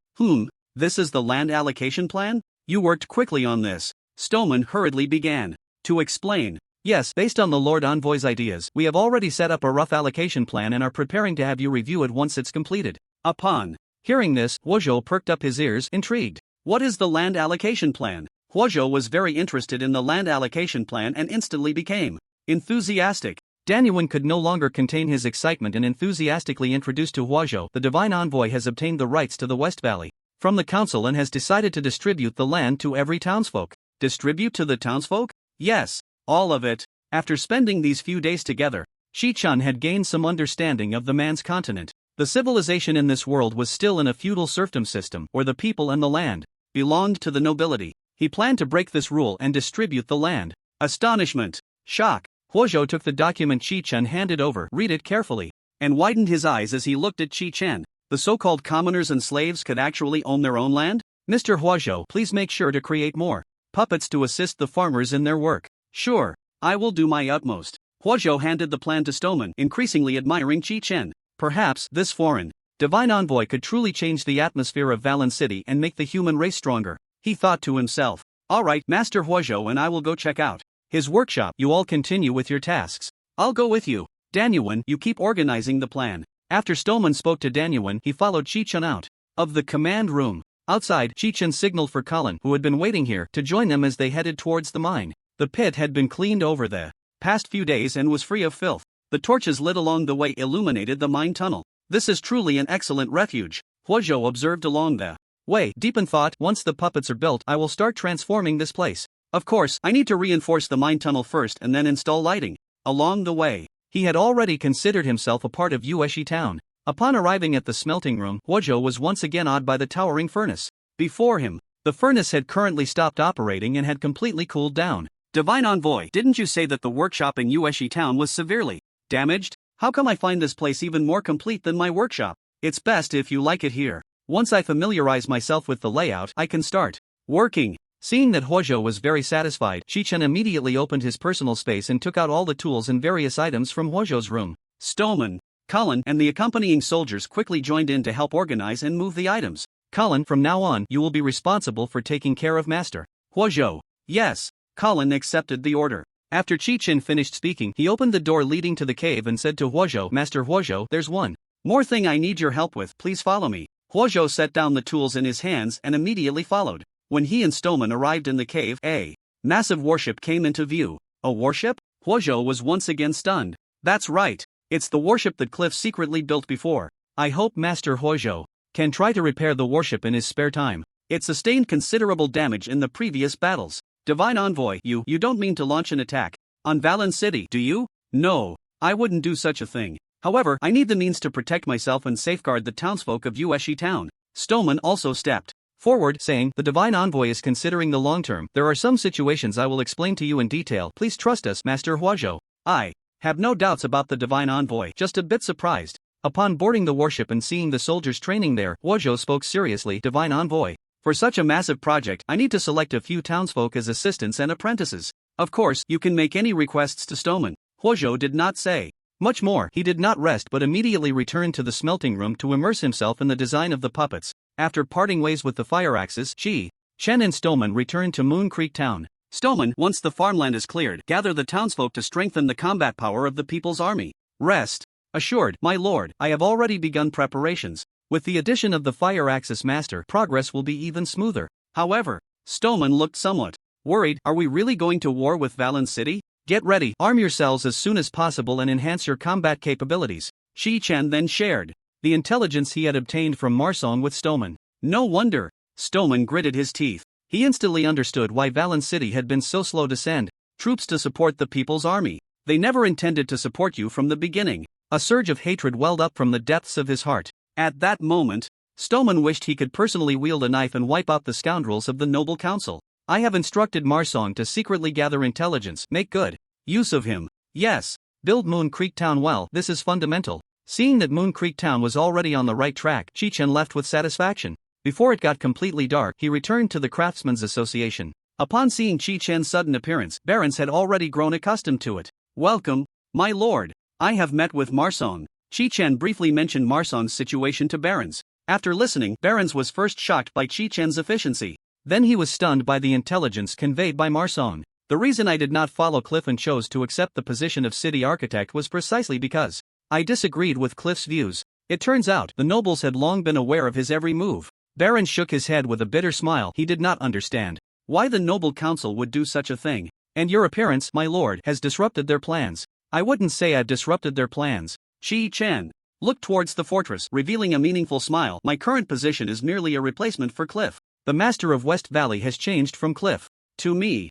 This is the land allocation plan? You worked quickly on this. Stoneman hurriedly began to explain. Yes, based on the Lord Envoy's ideas, we have already set up a rough allocation plan and are preparing to have you review it once it's completed. Upon hearing this, Huozhou perked up his ears, intrigued. What is the land allocation plan? Huozhou was very interested in the land allocation plan and instantly became enthusiastic. Danyuan could no longer contain his excitement and enthusiastically introduced to Huozhou, the divine envoy has obtained the rights to the West Valley from the council and has decided to distribute the land to every townsfolk. Distribute to the townsfolk? Yes, all of it. After spending these few days together, Chi-Chen had gained some understanding of the man's continent. The civilization in this world was still in a feudal serfdom system where the people and the land belonged to the nobility. He planned to break this rule and distribute the land. Astonishment, shock. Huozhou took the document Chi-Chen handed over, read it carefully, and widened his eyes as he looked at Chi-Chen. The so-called commoners and slaves could actually own their own land? Mr. Huozhou, please make sure to create more puppets to assist the farmers in their work. Sure, I will do my utmost. Huozhou handed the plan to Stoneman, increasingly admiring Chi-Chen. Perhaps this foreign divine envoy could truly change the atmosphere of Valen City and make the human race stronger. He thought to himself. Alright, Master Huozhou and I will go check out his workshop. You all continue with your tasks. I'll go with you. Danyuan, you keep organizing the plan. After Stoneman spoke to Danyuan, he followed Chi-Chen out of the command room. Outside, Chi-Chen signaled for Cullen, who had been waiting here, to join them as they headed towards the mine. The pit had been cleaned over the past few days and was free of filth. The torches lit along the way illuminated the mine tunnel. This is truly an excellent refuge, Huozhou observed along the way. Deep in thought, once the puppets are built, I will start transforming this place. Of course, I need to reinforce the mine tunnel first and then install lighting along the way. He had already considered himself a part of Yueshi town. Upon arriving at the smelting room, Huozhou was once again awed by the towering furnace. Before him, the furnace had currently stopped operating and had completely cooled down. Divine Envoy, didn't you say that the workshop in Yueshi town was severely damaged? How come I find this place even more complete than my workshop? It's best if you like it here. Once I familiarize myself with the layout, I can start working. Seeing that Huozhou was very satisfied, Chi-Chen immediately opened his personal space and took out all the tools and various items from Huozhou's room. Stoneman, Cullen, and the accompanying soldiers quickly joined in to help organize and move the items. Cullen, from now on, you will be responsible for taking care of Master Huozhou. Yes. Cullen accepted the order. After Chi-Chen finished speaking, he opened the door leading to the cave and said to Huozhou, Master Huozhou, there's one more thing I need your help with, please follow me. Huozhou set down the tools in his hands and immediately followed. When he and Stoneman arrived in the cave, a massive warship came into view. A warship? Huozhou was once again stunned. That's right. It's the warship that Cliff secretly built before. I hope Master Huozhou can try to repair the warship in his spare time. It sustained considerable damage in the previous battles. Divine Envoy, you don't mean to launch an attack on Valen City, do you? No, I wouldn't do such a thing. However, I need the means to protect myself and safeguard the townsfolk of Yueshi town. Stoneman also stepped forward, saying, the Divine Envoy is considering the long term. There are some situations I will explain to you in detail. Please trust us, Master Huozhou. I have no doubts about the Divine Envoy, just a bit surprised. Upon boarding the warship and seeing the soldiers training there, Huozhou spoke seriously, Divine Envoy. For such a massive project, I need to select a few townsfolk as assistants and apprentices. Of course, you can make any requests to Stoneman. Huozhou did not say much more. He did not rest but immediately returned to the smelting room to immerse himself in the design of the puppets. After parting ways with the fire axes, Chi-Chen and Stoneman returned to Moon Creek town. Stoneman, once the farmland is cleared, gather the townsfolk to strengthen the combat power of the people's army. Rest assured, my lord, I have already begun preparations. With the addition of the fire axis master, progress will be even smoother. However, Stoneman looked somewhat worried. Are we really going to war with Valen City? Get ready, arm yourselves as soon as possible and enhance your combat capabilities. Chi-Chen then shared the intelligence he had obtained from Marsong with Stoneman. No wonder. Stoneman gritted his teeth. He instantly understood why Valen City had been so slow to send troops to support the people's army. They never intended to support you from the beginning. A surge of hatred welled up from the depths of his heart. At that moment, Stoneman wished he could personally wield a knife and wipe out the scoundrels of the Noble Council. I have instructed Marsong to secretly gather intelligence. Make good use of him. Yes, build Moon Creek Town well. This is fundamental. Seeing that Moon Creek Town was already on the right track, Chi-Chen left with satisfaction. Before it got completely dark, he returned to the Craftsmen's Association. Upon seeing Chi-Chen's sudden appearance, barons had already grown accustomed to it. Welcome, my lord. I have met with Marsong. Chi-Chen briefly mentioned Marsong's situation to barons. After listening, barons was first shocked by Chi-Chen's efficiency. Then he was stunned by the intelligence conveyed by Marsong. The reason I did not follow Cliff and chose to accept the position of city architect was precisely because I disagreed with Cliff's views. It turns out, the nobles had long been aware of his every move. Baron shook his head with a bitter smile. He did not understand why the Noble Council would do such a thing. And your appearance, my lord, has disrupted their plans. I wouldn't say I've disrupted their plans. Chi-Chen looked towards the fortress, revealing a meaningful smile. My current position is merely a replacement for Cliff. The master of West Valley has changed from Cliff to me.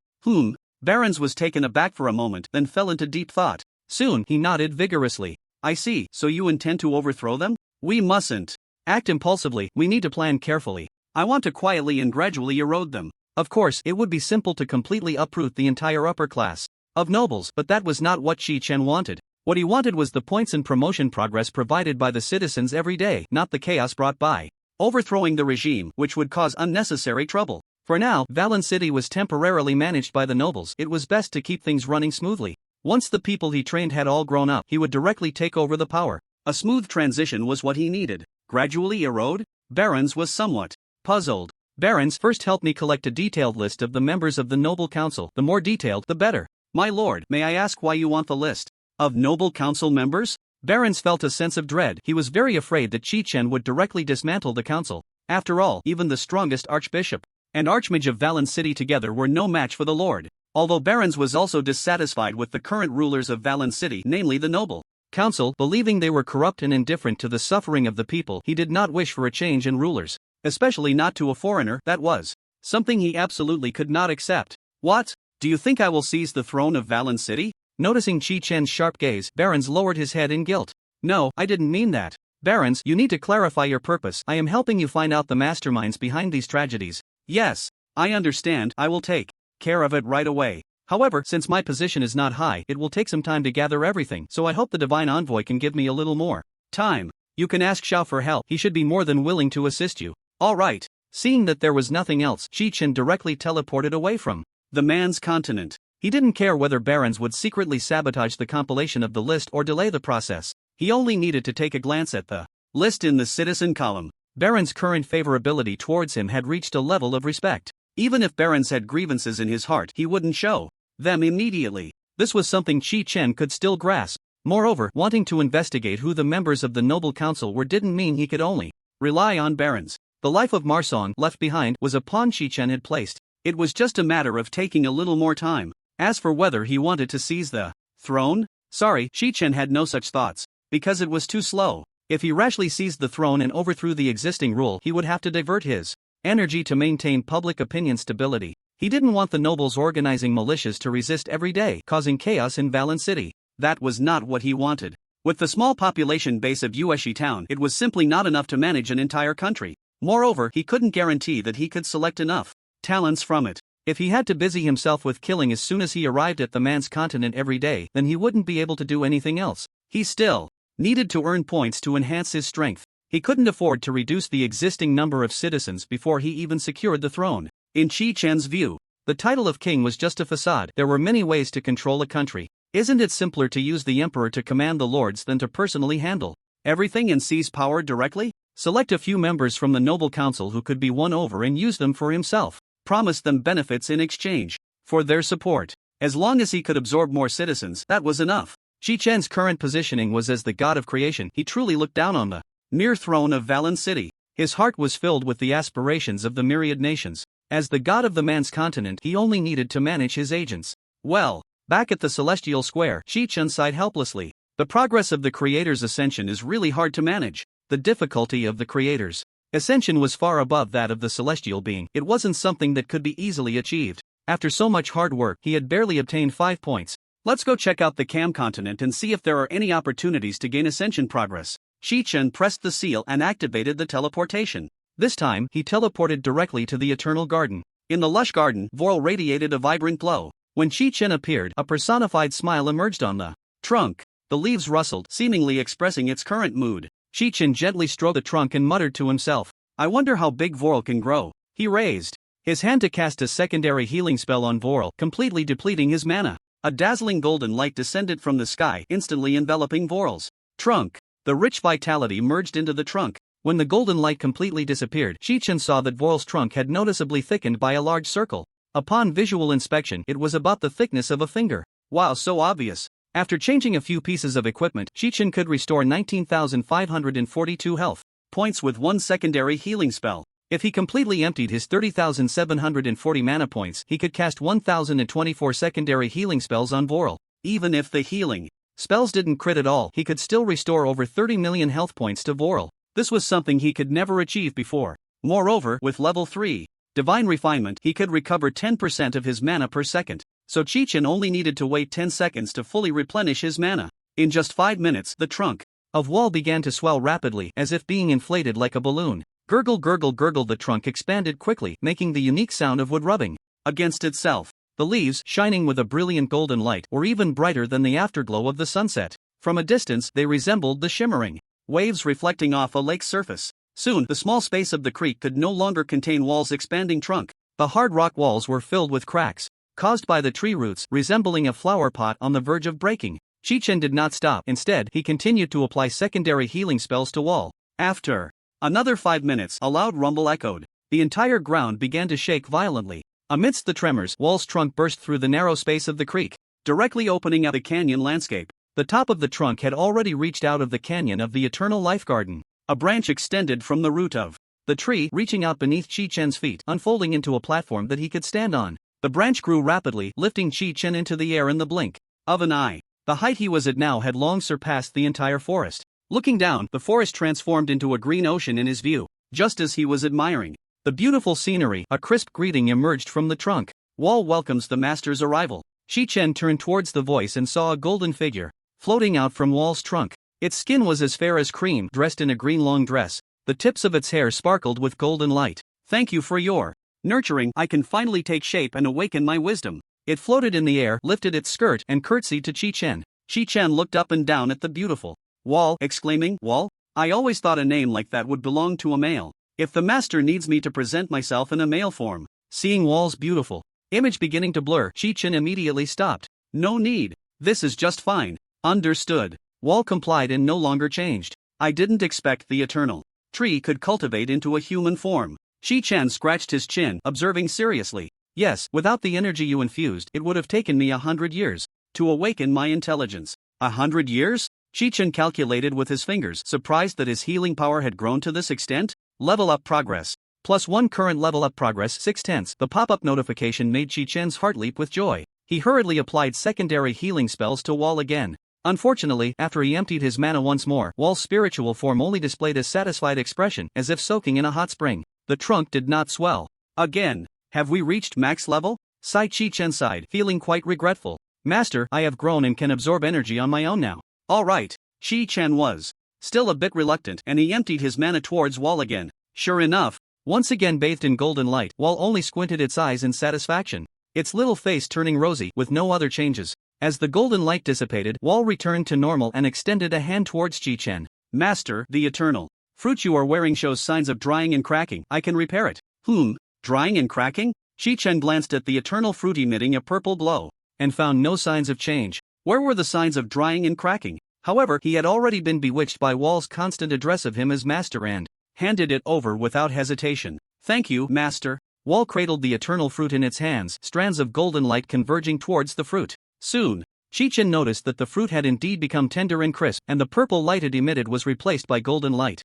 Barons was taken aback for a moment, then fell into deep thought. Soon, he nodded vigorously. I see, so you intend to overthrow them? We mustn't act impulsively, we need to plan carefully. I want to quietly and gradually erode them. Of course, it would be simple to completely uproot the entire upper class of nobles, but that was not what Chi-Chen wanted. What he wanted was the points and promotion progress provided by the citizens every day, not the chaos brought by overthrowing the regime, which would cause unnecessary trouble. For now, Valen City was temporarily managed by the nobles. It was best to keep things running smoothly. Once the people he trained had all grown up, he would directly take over the power. A smooth transition was what he needed. Gradually erode? Barons was somewhat puzzled. Barons, first help me collect a detailed list of the members of the Noble Council. The more detailed, the better. My lord, may I ask why you want the list of Noble Council members? Barons felt a sense of dread. He was very afraid that Chi-Chen would directly dismantle the council. After all, even the strongest archbishop and archmage of Valen City together were no match for the lord. Although Barons was also dissatisfied with the current rulers of Valen City, namely the noble council, believing they were corrupt and indifferent to the suffering of the people. He did not wish for a change in rulers, especially not to a foreigner. That was something he absolutely could not accept. What? Do you think I will seize the throne of Valen City? Noticing Chi-Chen's sharp gaze, Barons lowered his head in guilt. No, I didn't mean that. Barons, you need to clarify your purpose. I am helping you find out the masterminds behind these tragedies. Yes, I understand. I will take care of it right away. However, since my position is not high, it will take some time to gather everything, so I hope the Divine Envoy can give me a little more time. You can ask Xiao for help. He should be more than willing to assist you. All right. Seeing that there was nothing else, Chi-Chen directly teleported away from the man's continent. He didn't care whether Barons would secretly sabotage the compilation of the list or delay the process. He only needed to take a glance at the list in the citizen column. Barons' current favorability towards him had reached a level of respect. Even if Barons had grievances in his heart, he wouldn't show them immediately. This was something Chi-Chen could still grasp. Moreover, wanting to investigate who the members of the Noble Council were didn't mean he could only rely on Barons. The life of Marsong, left behind, was a pawn Chi-Chen had placed. It was just a matter of taking a little more time. As for whether he wanted to seize the throne, sorry, Chi-Chen had no such thoughts, because it was too slow. If he rashly seized the throne and overthrew the existing rule, he would have to divert his energy to maintain public opinion stability. He didn't want the nobles organizing militias to resist every day, causing chaos in Valen City. That was not what he wanted. With the small population base of Yueshi Town, it was simply not enough to manage an entire country. Moreover, he couldn't guarantee that he could select enough talents from it. If he had to busy himself with killing as soon as he arrived at the man's continent every day, then he wouldn't be able to do anything else. He still needed to earn points to enhance his strength. He couldn't afford to reduce the existing number of citizens before he even secured the throne. In Chi-Chen's view, the title of king was just a facade. There were many ways to control a country. Isn't it simpler to use the emperor to command the lords than to personally handle everything and seize power directly? Select a few members from the noble council who could be won over and use them for himself. Promised them benefits in exchange for their support. As long as he could absorb more citizens, that was enough. Chi-Chen's current positioning was as the god of creation. He truly looked down on the mere throne of Valen City. His heart was filled with the aspirations of the myriad nations. As the god of the man's continent, he only needed to manage his agents. Well, back at the Celestial Square, Chi-Chen sighed helplessly. The progress of the Creator's Ascension is really hard to manage. The difficulty of the Creator's Ascension was far above that of the celestial being. It wasn't something that could be easily achieved. After so much hard work, he had barely obtained 5 points. Let's go check out the Cam continent and see if there are any opportunities to gain Ascension progress. Chi-Chen pressed the seal and activated the teleportation. This time, he teleported directly to the Eternal Garden. In the lush garden, Vorl radiated a vibrant glow. When Chi-Chen appeared, a personified smile emerged on the trunk. The leaves rustled, seemingly expressing its current mood. Chi-Chen gently stroked the trunk and muttered to himself, I wonder how big Vorl can grow. He raised his hand to cast a secondary healing spell on Vorl, completely depleting his mana. A dazzling golden light descended from the sky, instantly enveloping Vorl's trunk. The rich vitality merged into the trunk. When the golden light completely disappeared, Chi-Chen saw that Vorl's trunk had noticeably thickened by a large circle. Upon visual inspection, it was about the thickness of a finger. Wow, so obvious. After changing a few pieces of equipment, Chi-Chen could restore 19,542 health points with one secondary healing spell. If he completely emptied his 30,740 mana points, he could cast 1,024 secondary healing spells on Vorl. Even if the healing spells didn't crit at all, he could still restore over 30 million health points to Vorl. This was something he could never achieve before. Moreover, with level 3 Divine Refinement, he could recover 10% of his mana per second. So Chi-Chen only needed to wait 10 seconds to fully replenish his mana. In just 5 minutes, the trunk of wall began to swell rapidly, as if being inflated like a balloon. Gurgle gurgle gurgle, the trunk expanded quickly, making the unique sound of wood rubbing against itself. The leaves, shining with a brilliant golden light, were even brighter than the afterglow of the sunset. From a distance, they resembled the shimmering waves reflecting off a lake's surface. Soon, the small space of the creek could no longer contain Wall's expanding trunk. The hard rock walls were filled with cracks caused by the tree roots, resembling a flower pot on the verge of breaking. Chi-Chen did not stop. Instead, he continued to apply secondary healing spells to Wall. After another 5 minutes, a loud rumble echoed. The entire ground began to shake violently. Amidst the tremors, Wall's trunk burst through the narrow space of the creek, directly opening up the canyon landscape. The top of the trunk had already reached out of the canyon of the Eternal Life Garden. A branch extended from the root of the tree, reaching out beneath Chi-Chen's feet, unfolding into a platform that he could stand on. The branch grew rapidly, lifting Chi-Chen into the air in the blink of an eye. The height he was at now had long surpassed the entire forest. Looking down, the forest transformed into a green ocean in his view. Just as he was admiring the beautiful scenery, a crisp greeting emerged from the trunk. Wall welcomes the master's arrival. Chi-Chen turned towards the voice and saw a golden figure floating out from Wall's trunk. Its skin was as fair as cream, dressed in a green long dress. The tips of its hair sparkled with golden light. Thank you for your nurturing. I can finally take shape and awaken my wisdom. It floated in the air, lifted its skirt, and curtsied to Chi-Chen. Chi-Chen looked up and down at the beautiful Wall, exclaiming, "Wall? I always thought a name like that would belong to a male. If the master needs me to present myself in a male form." Seeing Wall's beautiful image beginning to blur, Chi-Chen immediately stopped. "No need. This is just fine." Understood. Wall complied and no longer changed. "I didn't expect the eternal tree could cultivate into a human form." Chi-Chen scratched his chin, observing seriously. "Yes, without the energy you infused, it would have taken me 100 years to awaken my intelligence." 100 years? Chi-Chen calculated with his fingers, surprised that his healing power had grown to this extent. Level up progress. +1 current level up progress 6/10. The pop-up notification made Chi-Chen's heart leap with joy. He hurriedly applied secondary healing spells to Wall again. Unfortunately, after he emptied his mana once more, Wall's spiritual form only displayed a satisfied expression, as if soaking in a hot spring. The trunk did not swell. "Again, have we reached max level?" Chi-Chen sighed, feeling quite regretful. "Master, I have grown and can absorb energy on my own now." "Alright." Chi-Chen was still a bit reluctant, and he emptied his mana towards Wall again. Sure enough, once again bathed in golden light, Wall only squinted its eyes in satisfaction, its little face turning rosy, with no other changes. As the golden light dissipated, Wall returned to normal and extended a hand towards Chi-Chen. "Master, the eternal fruit you are wearing shows signs of drying and cracking. I can repair it." Drying and cracking? Chi-Chen glanced at the eternal fruit emitting a purple glow, and found no signs of change. Where were the signs of drying and cracking? However, he had already been bewitched by Wall's constant address of him as master and handed it over without hesitation. "Thank you, master." Wall cradled the eternal fruit in its hands, strands of golden light converging towards the fruit. Soon, Chi-Chen noticed that the fruit had indeed become tender and crisp, and the purple light it emitted was replaced by golden light.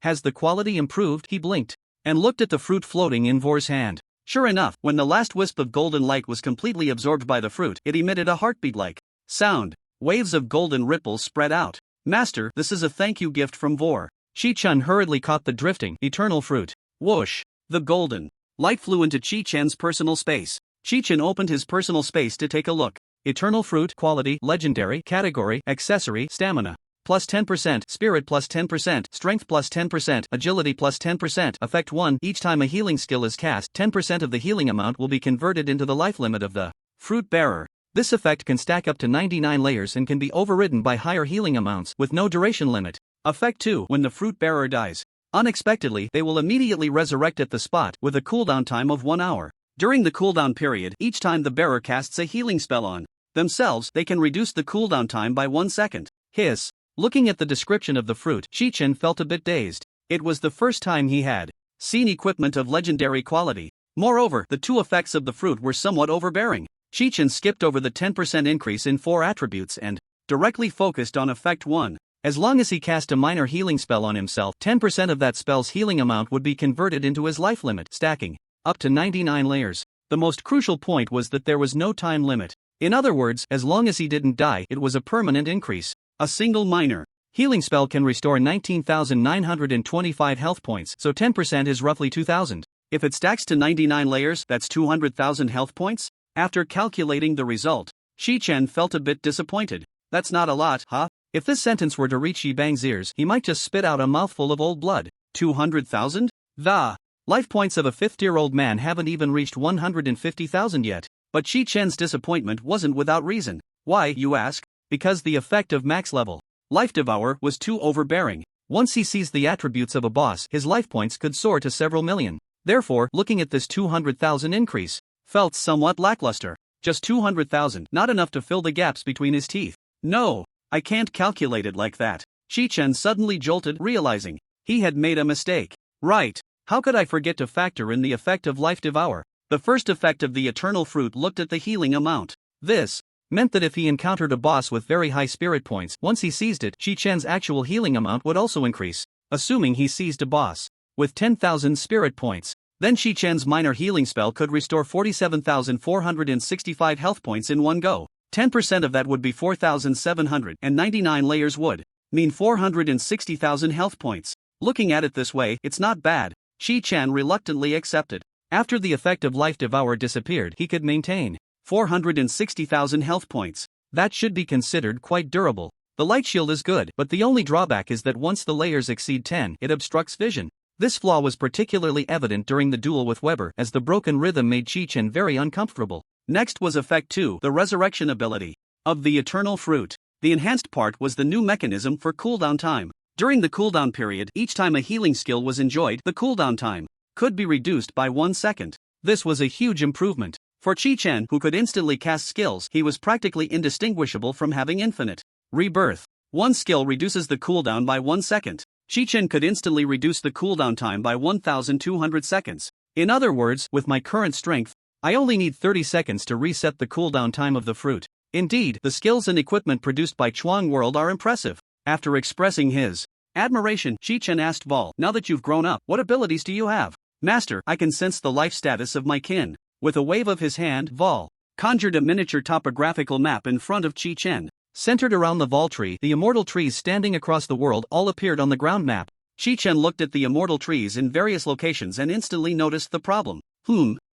Has the quality improved? He blinked, and looked at the fruit floating in Vor's hand. Sure enough, when the last wisp of golden light was completely absorbed by the fruit, it emitted a heartbeat-like sound. Waves of golden ripples spread out. "Master, this is a thank you gift from Vor." Chi-Chen hurriedly caught the drifting, eternal fruit. Whoosh! The golden light flew into Chi-Chen's personal space. Chi-Chen opened his personal space to take a look. Eternal fruit, quality, legendary, category, accessory, stamina +10%, spirit +10%, strength +10%, agility +10%. Effect 1. Each time a healing skill is cast, 10% of the healing amount will be converted into the life limit of the fruit bearer. This effect can stack up to 99 layers and can be overridden by higher healing amounts, with no duration limit. Effect 2. When the fruit bearer dies unexpectedly, they will immediately resurrect at the spot, with a cooldown time of 1 hour. During the cooldown period, each time the bearer casts a healing spell on themselves, they can reduce the cooldown time by 1 second. Hiss. Looking at the description of the fruit, Chi-Chen felt a bit dazed. It was the first time he had seen equipment of legendary quality. Moreover, the two effects of the fruit were somewhat overbearing. Chi-Chen skipped over the 10% increase in 4 attributes and directly focused on effect 1. As long as he cast a minor healing spell on himself, 10% of that spell's healing amount would be converted into his life limit, stacking up to 99 layers. The most crucial point was that there was no time limit. In other words, as long as he didn't die, it was a permanent increase. A single minor healing spell can restore 19,925 health points, so 10% is roughly 2,000. If it stacks to 99 layers, that's 200,000 health points? After calculating the result, Chi-Chen felt a bit disappointed. That's not a lot, huh? If this sentence were to reach Yibang's ears, he might just spit out a mouthful of old blood. 200,000? The life points of a 50-year-old man haven't even reached 150,000 yet. But Chi-Chen's disappointment wasn't without reason. Why, you ask? Because the effect of max level Life Devour was too overbearing. Once he sees the attributes of a boss, his life points could soar to several million. Therefore, looking at this 200,000 increase felt somewhat lackluster. Just 200,000, not enough to fill the gaps between his teeth. No, I can't calculate it like that. Chi-Chen suddenly jolted, realizing he had made a mistake. Right, how could I forget to factor in the effect of Life Devour? The first effect of the Eternal Fruit looked at the healing amount. This meant that if he encountered a boss with very high spirit points, once he seized it, Chi-Chen's actual healing amount would also increase. Assuming he seized a boss with 10,000 spirit points, then Chi-Chen's minor healing spell could restore 47,465 health points in one go. 10% of that would be 4,799 layers would mean 460,000 health points. Looking at it this way, it's not bad. Chi-Chen reluctantly accepted. After the effect of Life Devour disappeared, he could maintain 460,000 health points. That should be considered quite durable. The light shield is good, but the only drawback is that once the layers exceed 10, it obstructs vision. This flaw was particularly evident during the duel with Weber, as the broken rhythm made Chi-Chen very uncomfortable. Next was Effect 2, the resurrection ability of the Eternal Fruit. The enhanced part was the new mechanism for cooldown time. During the cooldown period, each time a healing skill was enjoyed, the cooldown time could be reduced by 1 second. This was a huge improvement. For Chi-Chen, who could instantly cast skills, he was practically indistinguishable from having infinite rebirth. One skill reduces the cooldown by 1 second. Chi-Chen could instantly reduce the cooldown time by 1,200 seconds. In other words, with my current strength, I only need 30 seconds to reset the cooldown time of the fruit. Indeed, the skills and equipment produced by Chuang World are impressive. After expressing his admiration, Chi-Chen asked Vol, "Now that you've grown up, what abilities do you have?" "Master, I can sense the life status of my kin." With a wave of his hand, Vol conjured a miniature topographical map in front of Chi-Chen. Centered around the Vol tree, the immortal trees standing across the world all appeared on the ground map. Chi-Chen looked at the immortal trees in various locations and instantly noticed the problem.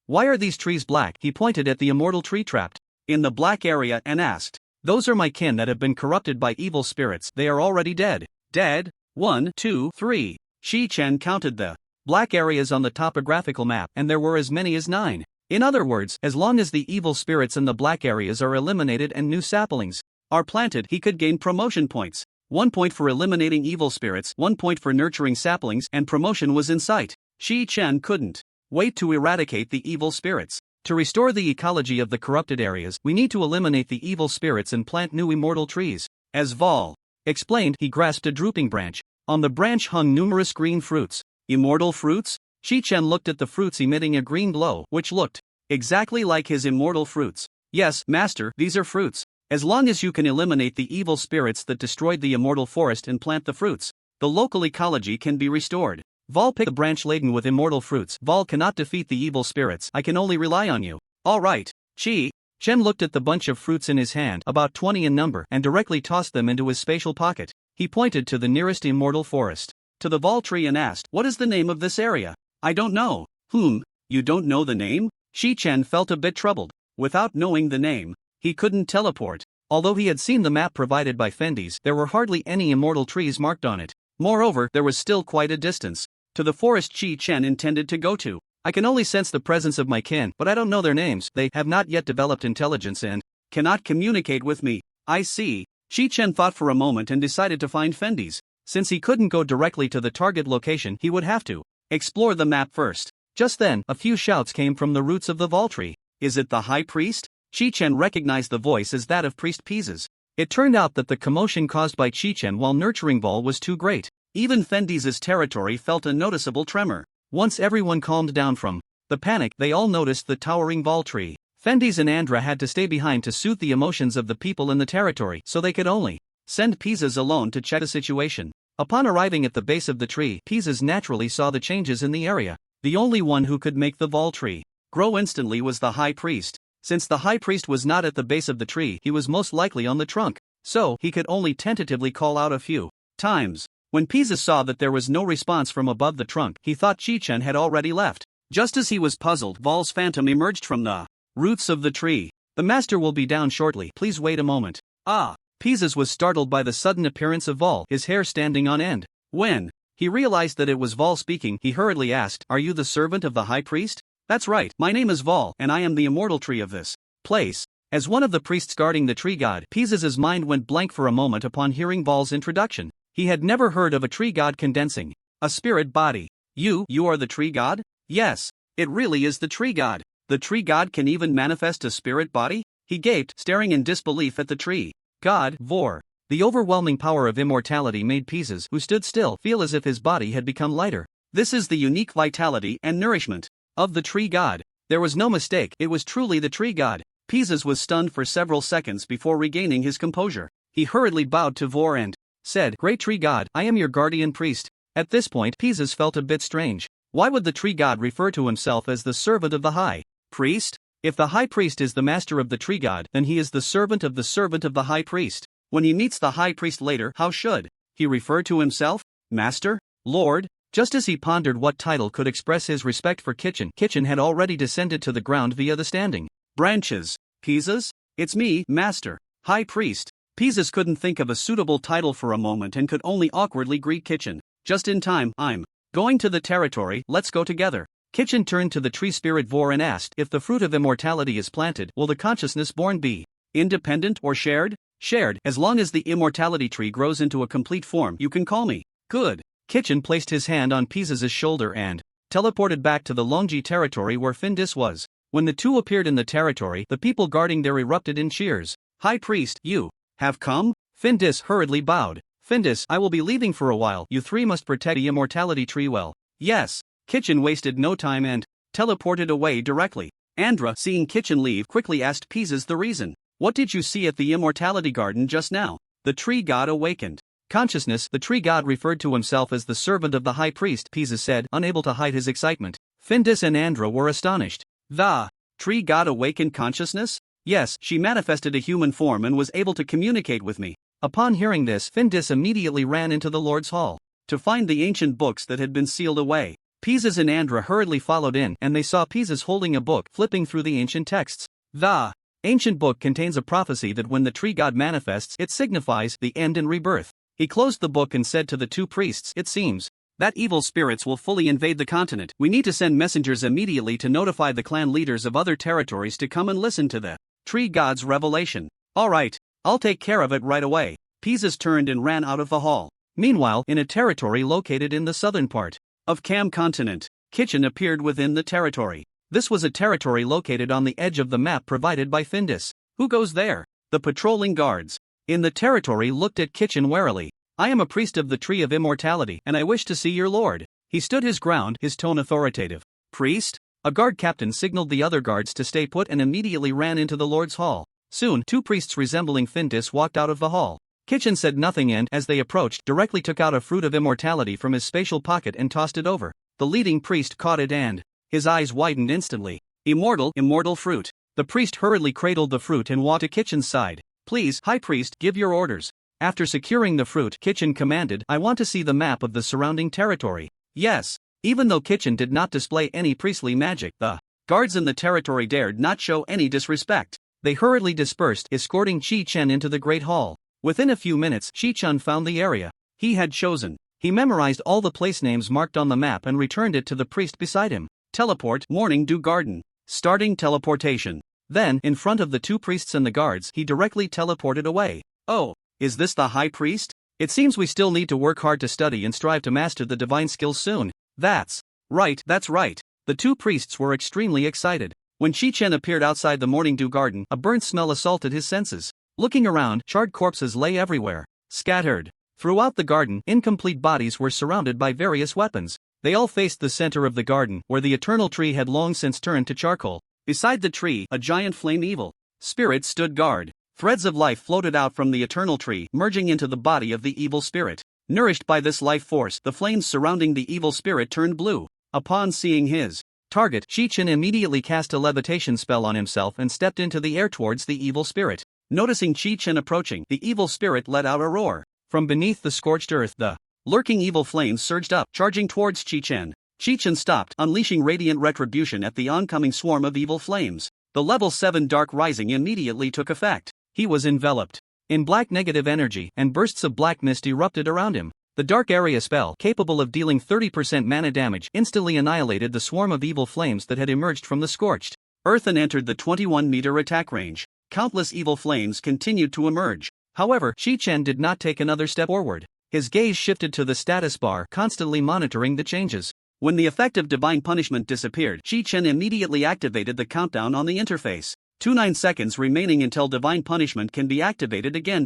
Why are these trees black? He pointed at the immortal tree trapped in the black area and asked, "Those are my kin that have been corrupted by evil spirits. They are already dead." Dead? 1, 2, 3. Chi-Chen counted the black areas on the topographical map, and there were as many as 9. In other words, as long as the evil spirits in the black areas are eliminated and new saplings are planted, he could gain promotion points. 1 point for eliminating evil spirits, 1 point for nurturing saplings, and promotion was in sight. Chi-Chen couldn't wait to eradicate the evil spirits. To restore the ecology of the corrupted areas, we need to eliminate the evil spirits and plant new immortal trees. As Vol explained, he grasped a drooping branch. On the branch hung numerous green fruits. Immortal fruits? Chi-Chen looked at the fruits emitting a green glow, which looked exactly like his immortal fruits. "Yes, Master, these are fruits. As long as you can eliminate the evil spirits that destroyed the immortal forest and plant the fruits, the local ecology can be restored." Vol picked a branch laden with immortal fruits. "Vol cannot defeat the evil spirits. I can only rely on you." "All right." Chi-Chen looked at the bunch of fruits in his hand, about 20 in number, and directly tossed them into his spatial pocket. He pointed to the nearest immortal forest, to the Vol tree, and asked, "What is the name of this area?" "I don't know." You don't know the name?" Chi-Chen felt a bit troubled. Without knowing the name, he couldn't teleport. Although he had seen the map provided by Fendi's, there were hardly any immortal trees marked on it. Moreover, there was still quite a distance to the forest Chi-Chen intended to go to. "I can only sense the presence of my kin, but I don't know their names. They have not yet developed intelligence and cannot communicate with me." "I see." Chi-Chen thought for a moment and decided to find Fendi's. Since he couldn't go directly to the target location, he would have to explore the map first. Just then, a few shouts came from the roots of the Vol tree. "Is it the High Priest?" Chi-Chen recognized the voice as that of Priest Pizes. It turned out that the commotion caused by Chi-Chen while nurturing Vol was too great. Even Fendi's territory felt a noticeable tremor. Once everyone calmed down from the panic, they all noticed the towering Vol tree. Fendi's and Andra had to stay behind to soothe the emotions of the people in the territory, so they could only send Pizes alone to check the situation. Upon arriving at the base of the tree, Pizes naturally saw the changes in the area. The only one who could make the Vol tree grow instantly was the High Priest. Since the high priest was not at the base of the tree, he was most likely on the trunk, so he could only tentatively call out a few times. When Pisa saw that there was no response from above the trunk, he thought Chi-Chen had already left. Just as he was puzzled, Vol's phantom emerged from the roots of the tree. The master will be down shortly, please wait a moment. Ah! Pisa's was startled by the sudden appearance of Vol, his hair standing on end. When he realized that it was Vol speaking, he hurriedly asked, "Are you the servant of the high priest?" "That's right, my name is Vol, and I am the immortal tree of this place." As one of the priests guarding the tree god, Pisa's mind went blank for a moment upon hearing Vol's introduction. He had never heard of a tree god condensing a spirit body. You are the tree god?" "Yes, it really is the tree god. The tree god can even manifest a spirit body?" He gaped, staring in disbelief at the tree god, Vor. The overwhelming power of immortality made Pisa's, who stood still, feel as if his body had become lighter. This is the unique vitality and nourishment of the tree god. There was no mistake, it was truly the tree god. Pisa's was stunned for several seconds before regaining his composure. He hurriedly bowed to Vor and said, "Great tree god, I am your guardian priest." At this point, Pisa's felt a bit strange. Why would the tree god refer to himself as the servant of the high priest? If the high priest is the master of the tree god, then he is the servant of the high priest. When he meets the high priest later, how should he refer to himself? Master? Lord? Just as he pondered what title could express his respect for Chi-Chen had already descended to the ground via the standing branches. "Pisa's? It's me, Master. High priest." Pisa's couldn't think of a suitable title for a moment and could only awkwardly greet Chi-Chen. "Just in time, I'm going to the territory, let's go together." Chi-Chen turned to the tree spirit Vor and asked, "If the fruit of immortality is planted, will the consciousness born be independent or shared?" "Shared. As long as the immortality tree grows into a complete form, you can call me." "Good." Chi-Chen placed his hand on Pisa's shoulder and teleported back to the Longji territory where Findis was. When the two appeared in the territory, the people guarding there erupted in cheers. "High priest, you have come?" Findis hurriedly bowed. "Findis, I will be leaving for a while. You three must protect the immortality tree well." "Yes." Chi-Chen wasted no time and teleported away directly. Andra, seeing Chi-Chen leave, quickly asked Pisa's the reason. "What did you see at the immortality garden just now?" The tree god awakened consciousness. The tree god referred to himself as the servant of the high priest, Pisa said, unable to hide his excitement. Findis and Andra were astonished. "The tree god awakened consciousness?" "Yes, she manifested a human form and was able to communicate with me." Upon hearing this, Findis immediately ran into the Lord's Hall to find the ancient books that had been sealed away. Pisa's and Andra hurriedly followed in, and they saw Pisa's holding a book, flipping through the ancient texts. The ancient book contains a prophecy that when the tree god manifests, it signifies the end and rebirth. He closed the book and said to the two priests, "It seems that evil spirits will fully invade the continent. We need to send messengers immediately to notify the clan leaders of other territories to come and listen to the tree god's revelation." "All right, I'll take care of it right away." Pisa's turned and ran out of the hall. Meanwhile, in a territory located in the southern part of Cam continent, Chi-Chen appeared within the territory. This was a territory located on the edge of the map provided by Findis. "Who goes there?" The patrolling guards in the territory looked at Chi-Chen warily. "I am a priest of the Tree of Immortality, and I wish to see your lord." He stood his ground, his tone authoritative. "Priest?" A guard captain signaled the other guards to stay put and immediately ran into the Lord's Hall. Soon, two priests resembling Findis walked out of the hall. Chi-Chen said nothing and, as they approached, directly took out a fruit of immortality from his spatial pocket and tossed it over. The leading priest caught it and his eyes widened instantly. Immortal fruit." The priest hurriedly cradled the fruit and walked to Chi-Chen's side. "Please, high priest, give your orders." After securing the fruit, Chi-Chen commanded, "I want to see the map of the surrounding territory." "Yes." Even though Chi-Chen did not display any priestly magic, the guards in the territory dared not show any disrespect. They hurriedly dispersed, escorting Chi-Chen into the Great Hall. Within a few minutes, Chi-Chen found the area he had chosen. He memorized all the place names marked on the map and returned it to the priest beside him. Teleport, Morning Dew Garden. Starting teleportation. Then, in front of the two priests and the guards, he directly teleported away. "Oh, is this the high priest? It seems we still need to work hard to study and strive to master the divine skills soon." That's right. The two priests were extremely excited. When Chi-Chen appeared outside the Morning Dew Garden, a burnt smell assaulted his senses. Looking around, charred corpses lay everywhere. Scattered throughout the garden, incomplete bodies were surrounded by various weapons. They all faced the center of the garden, where the eternal tree had long since turned to charcoal. Beside the tree, a giant flame evil spirit stood guard. Threads of life floated out from the eternal tree, merging into the body of the evil spirit. Nourished by this life force, the flames surrounding the evil spirit turned blue. Upon seeing his Target. Chi-Chen immediately cast a levitation spell on himself and stepped into the air towards the evil spirit. Noticing Chi-Chen approaching, the evil spirit let out a roar. From beneath the scorched earth, the lurking evil flames surged up, charging towards Chi-Chen. Chi-Chen stopped, unleashing radiant retribution at the oncoming swarm of evil flames. The level 7 dark rising immediately took effect. He was enveloped in black negative energy, and bursts of black mist erupted around him. The dark area spell, capable of dealing 30% mana damage, instantly annihilated the swarm of evil flames that had emerged from the scorched earth and entered the 21-meter attack range. Countless evil flames continued to emerge. However, Chi-Chen did not take another step forward. His gaze shifted to the status bar, constantly monitoring the changes. When the effect of divine punishment disappeared, Chi-Chen immediately activated the countdown on the interface. 29 seconds remaining until divine punishment can be activated again.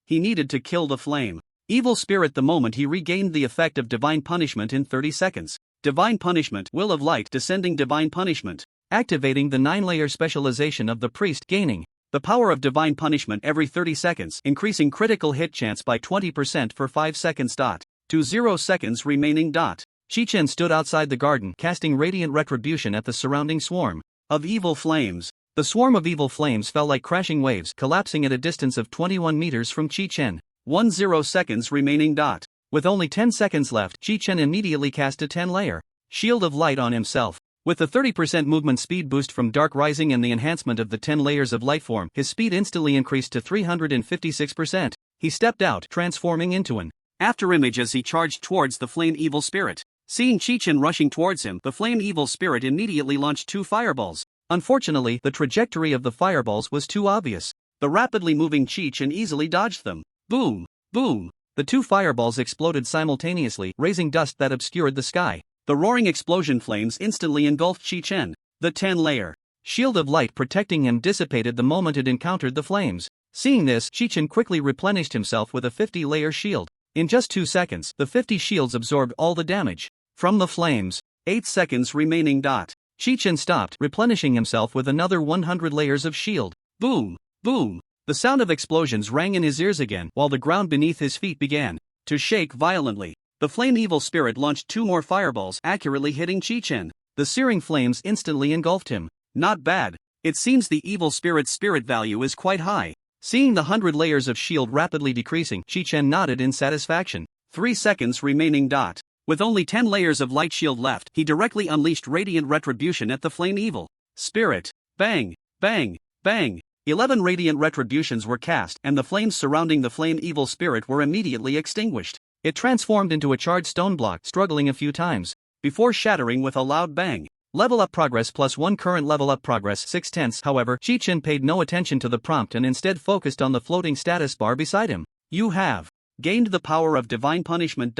He needed to kill the flame evil spirit the moment he regained the effect of divine punishment in 30 seconds. Divine punishment, will of light, descending divine punishment. Activating the 9-layer specialization of the priest, gaining the power of divine punishment every 30 seconds, increasing critical hit chance by 20% for 5 seconds. To 0 seconds remaining. Chi-Chen stood outside the garden, casting radiant retribution at the surrounding swarm of evil flames. The swarm of evil flames fell like crashing waves, collapsing at a distance of 21 meters from Chi-Chen. 10 seconds remaining. With only 10 seconds left, Chi-Chen immediately cast a 10-layer shield of light on himself. With the 30% movement speed boost from Dark Rising and the enhancement of the 10 layers of light form, his speed instantly increased to 356%. He stepped out, transforming into an afterimage as he charged towards the flame evil spirit. Seeing Chi-Chen rushing towards him, the flame evil spirit immediately launched 2 fireballs. Unfortunately, the trajectory of the fireballs was too obvious. The rapidly moving Chi-Chen easily dodged them. Boom! Boom! The 2 fireballs exploded simultaneously, raising dust that obscured the sky. The roaring explosion flames instantly engulfed Chi-Chen. The 10-layer shield of light protecting him dissipated the moment it encountered the flames. Seeing this, Chi-Chen quickly replenished himself with a 50-layer shield. In just 2 seconds, the 50 shields absorbed all the damage from the flames. 8 seconds remaining. Chi-Chen stopped, replenishing himself with another 100 layers of shield. Boom! Boom! The sound of explosions rang in his ears again, while the ground beneath his feet began to shake violently. The flame evil spirit launched 2 more fireballs, accurately hitting Chi-Chen. The searing flames instantly engulfed him. Not bad. It seems the evil spirit's spirit value is quite high. Seeing the 100 layers of shield rapidly decreasing, Chi-Chen nodded in satisfaction. 3 seconds remaining. With only 10 layers of light shield left, he directly unleashed radiant retribution at the flame evil spirit. Bang! Bang! Bang! 11 radiant retributions were cast, and the flames surrounding the flame evil spirit were immediately extinguished. It transformed into a charred stone block, struggling a few times before shattering with a loud bang. Level up progress +1 current level up progress 6/10. However, Chi-Chen paid no attention to the prompt and instead focused on the floating status bar beside him. You have gained the power of divine punishment.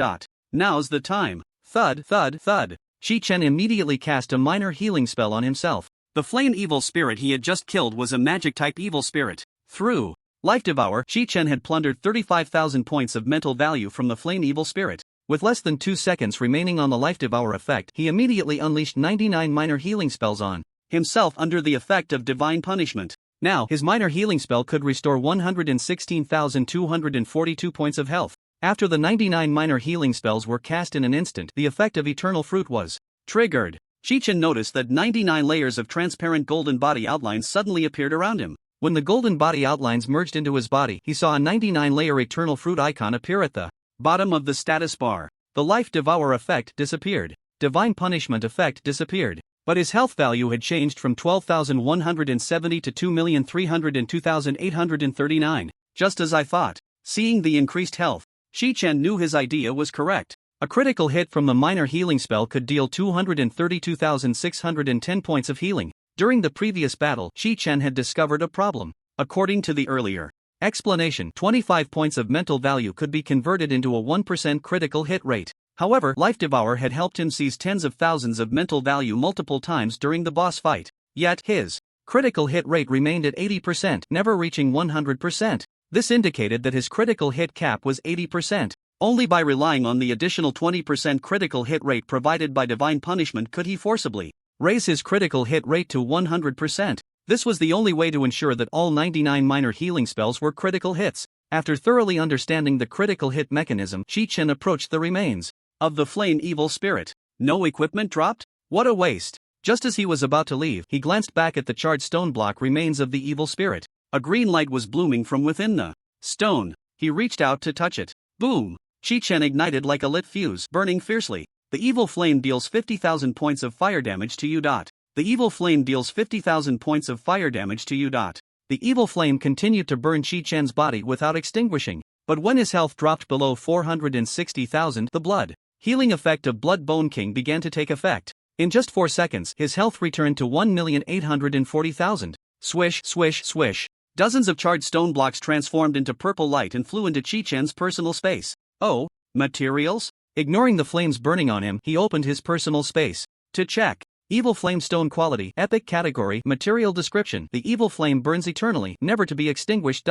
Now's the time. Thud, thud, thud. Chi-Chen immediately cast a minor healing spell on himself. The flame evil spirit he had just killed was a magic-type evil spirit. Through Life Devour, Chi-Chen had plundered 35,000 points of mental value from the flame evil spirit. With less than 2 seconds remaining on the Life Devour effect, he immediately unleashed 99 minor healing spells on himself under the effect of divine punishment. Now, his minor healing spell could restore 116,242 points of health. After the 99 minor healing spells were cast in an instant, the effect of Eternal Fruit was triggered. Chi-Chen noticed that 99 layers of transparent golden body outlines suddenly appeared around him. When the golden body outlines merged into his body, he saw a 99-layer Eternal Fruit icon appear at the bottom of the status bar. The Life Devour effect disappeared. Divine Punishment effect disappeared. But his health value had changed from 12,170 to 2,302,839. Just as I thought. Seeing the increased health, Chi-Chen knew his idea was correct. A critical hit from the minor healing spell could deal 232,610 points of healing. During the previous battle, Chi-Chen had discovered a problem. According to the earlier explanation, 25 points of mental value could be converted into a 1% critical hit rate. However, Life Devour had helped him seize tens of thousands of mental value multiple times during the boss fight. Yet, his critical hit rate remained at 80%, never reaching 100%. This indicated that his critical hit cap was 80%. Only by relying on the additional 20% critical hit rate provided by Divine Punishment could he forcibly raise his critical hit rate to 100%. This was the only way to ensure that all 99 minor healing spells were critical hits. After thoroughly understanding the critical hit mechanism, Chi-Chen approached the remains of the flame evil spirit. No equipment dropped? What a waste. Just as he was about to leave, he glanced back at the charred stone block remains of the evil spirit. A green light was blooming from within the stone. He reached out to touch it. Boom! Chi-Chen ignited like a lit fuse, burning fiercely. The evil flame deals 50,000 points of fire damage to you. The evil flame deals 50,000 points of fire damage to you. The evil flame continued to burn Chi-Chen's body without extinguishing, but when his health dropped below 460,000, the blood healing effect of Blood Bone King began to take effect. In just 4 seconds, his health returned to 1,840,000. Swish, swish, swish. Dozens of charred stone blocks transformed into purple light and flew into Chi-Chen's personal space. Oh, materials? Ignoring the flames burning on him, he opened his personal space to check. Evil flame stone quality, epic category, material description. The evil flame burns eternally, never to be extinguished.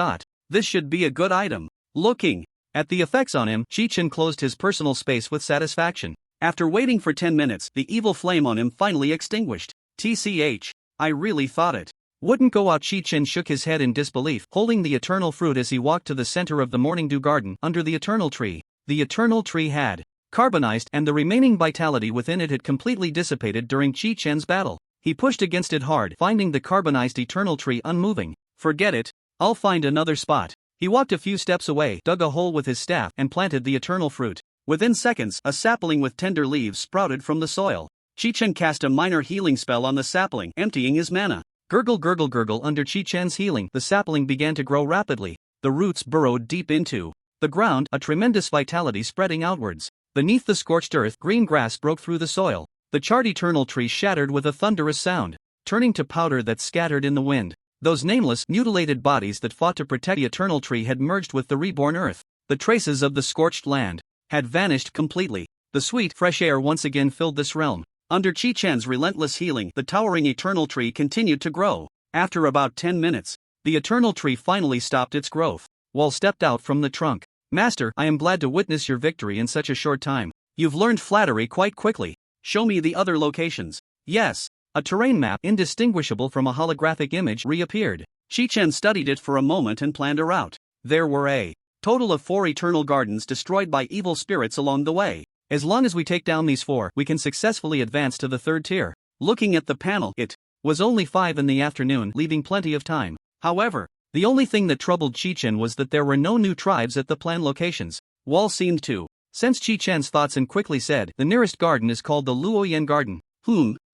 This should be a good item. Looking at the effects on him, Chi-Chen closed his personal space with satisfaction. After waiting for 10 minutes, the evil flame on him finally extinguished. TCH, I really thought it wouldn't go out. Chi-Chen shook his head in disbelief, holding the eternal fruit as he walked to the center of the morning dew garden under the eternal tree. The eternal tree had carbonized, and the remaining vitality within it had completely dissipated during Chi-Chen's battle. He pushed against it hard, finding the carbonized eternal tree unmoving. Forget it, I'll find another spot. He walked a few steps away, dug a hole with his staff, and planted the eternal fruit. Within seconds, a sapling with tender leaves sprouted from the soil. Chi-Chen cast a minor healing spell on the sapling, emptying his mana. Gurgle gurgle gurgle. Under Chi-Chen's healing, the sapling began to grow rapidly. The roots burrowed deep into the ground, a tremendous vitality spreading outwards. Beneath the scorched earth, green grass broke through the soil. The charred eternal tree shattered with a thunderous sound, turning to powder that scattered in the wind. Those nameless, mutilated bodies that fought to protect the eternal tree had merged with the reborn earth. The traces of the scorched land had vanished completely. The sweet, fresh air once again filled this realm. Under Chi-Chen's relentless healing, the towering eternal tree continued to grow. After about 10 minutes, the eternal tree finally stopped its growth. Wall stepped out from the trunk. Master, I am glad to witness your victory in such a short time. You've learned flattery quite quickly. Show me the other locations. Yes. A terrain map, indistinguishable from a holographic image, reappeared. Chi-Chen studied it for a moment and planned a route. There were a total of 4 eternal gardens destroyed by evil spirits along the way. As long as we take down these 4, we can successfully advance to the 3rd tier. Looking at the panel, it was only 5 in the afternoon, leaving plenty of time. However, the only thing that troubled Chi-Chen was that there were no new tribes at the planned locations. Wall seemed to sense Chi-Chen's thoughts and quickly said, the nearest garden is called the Luoyan Garden.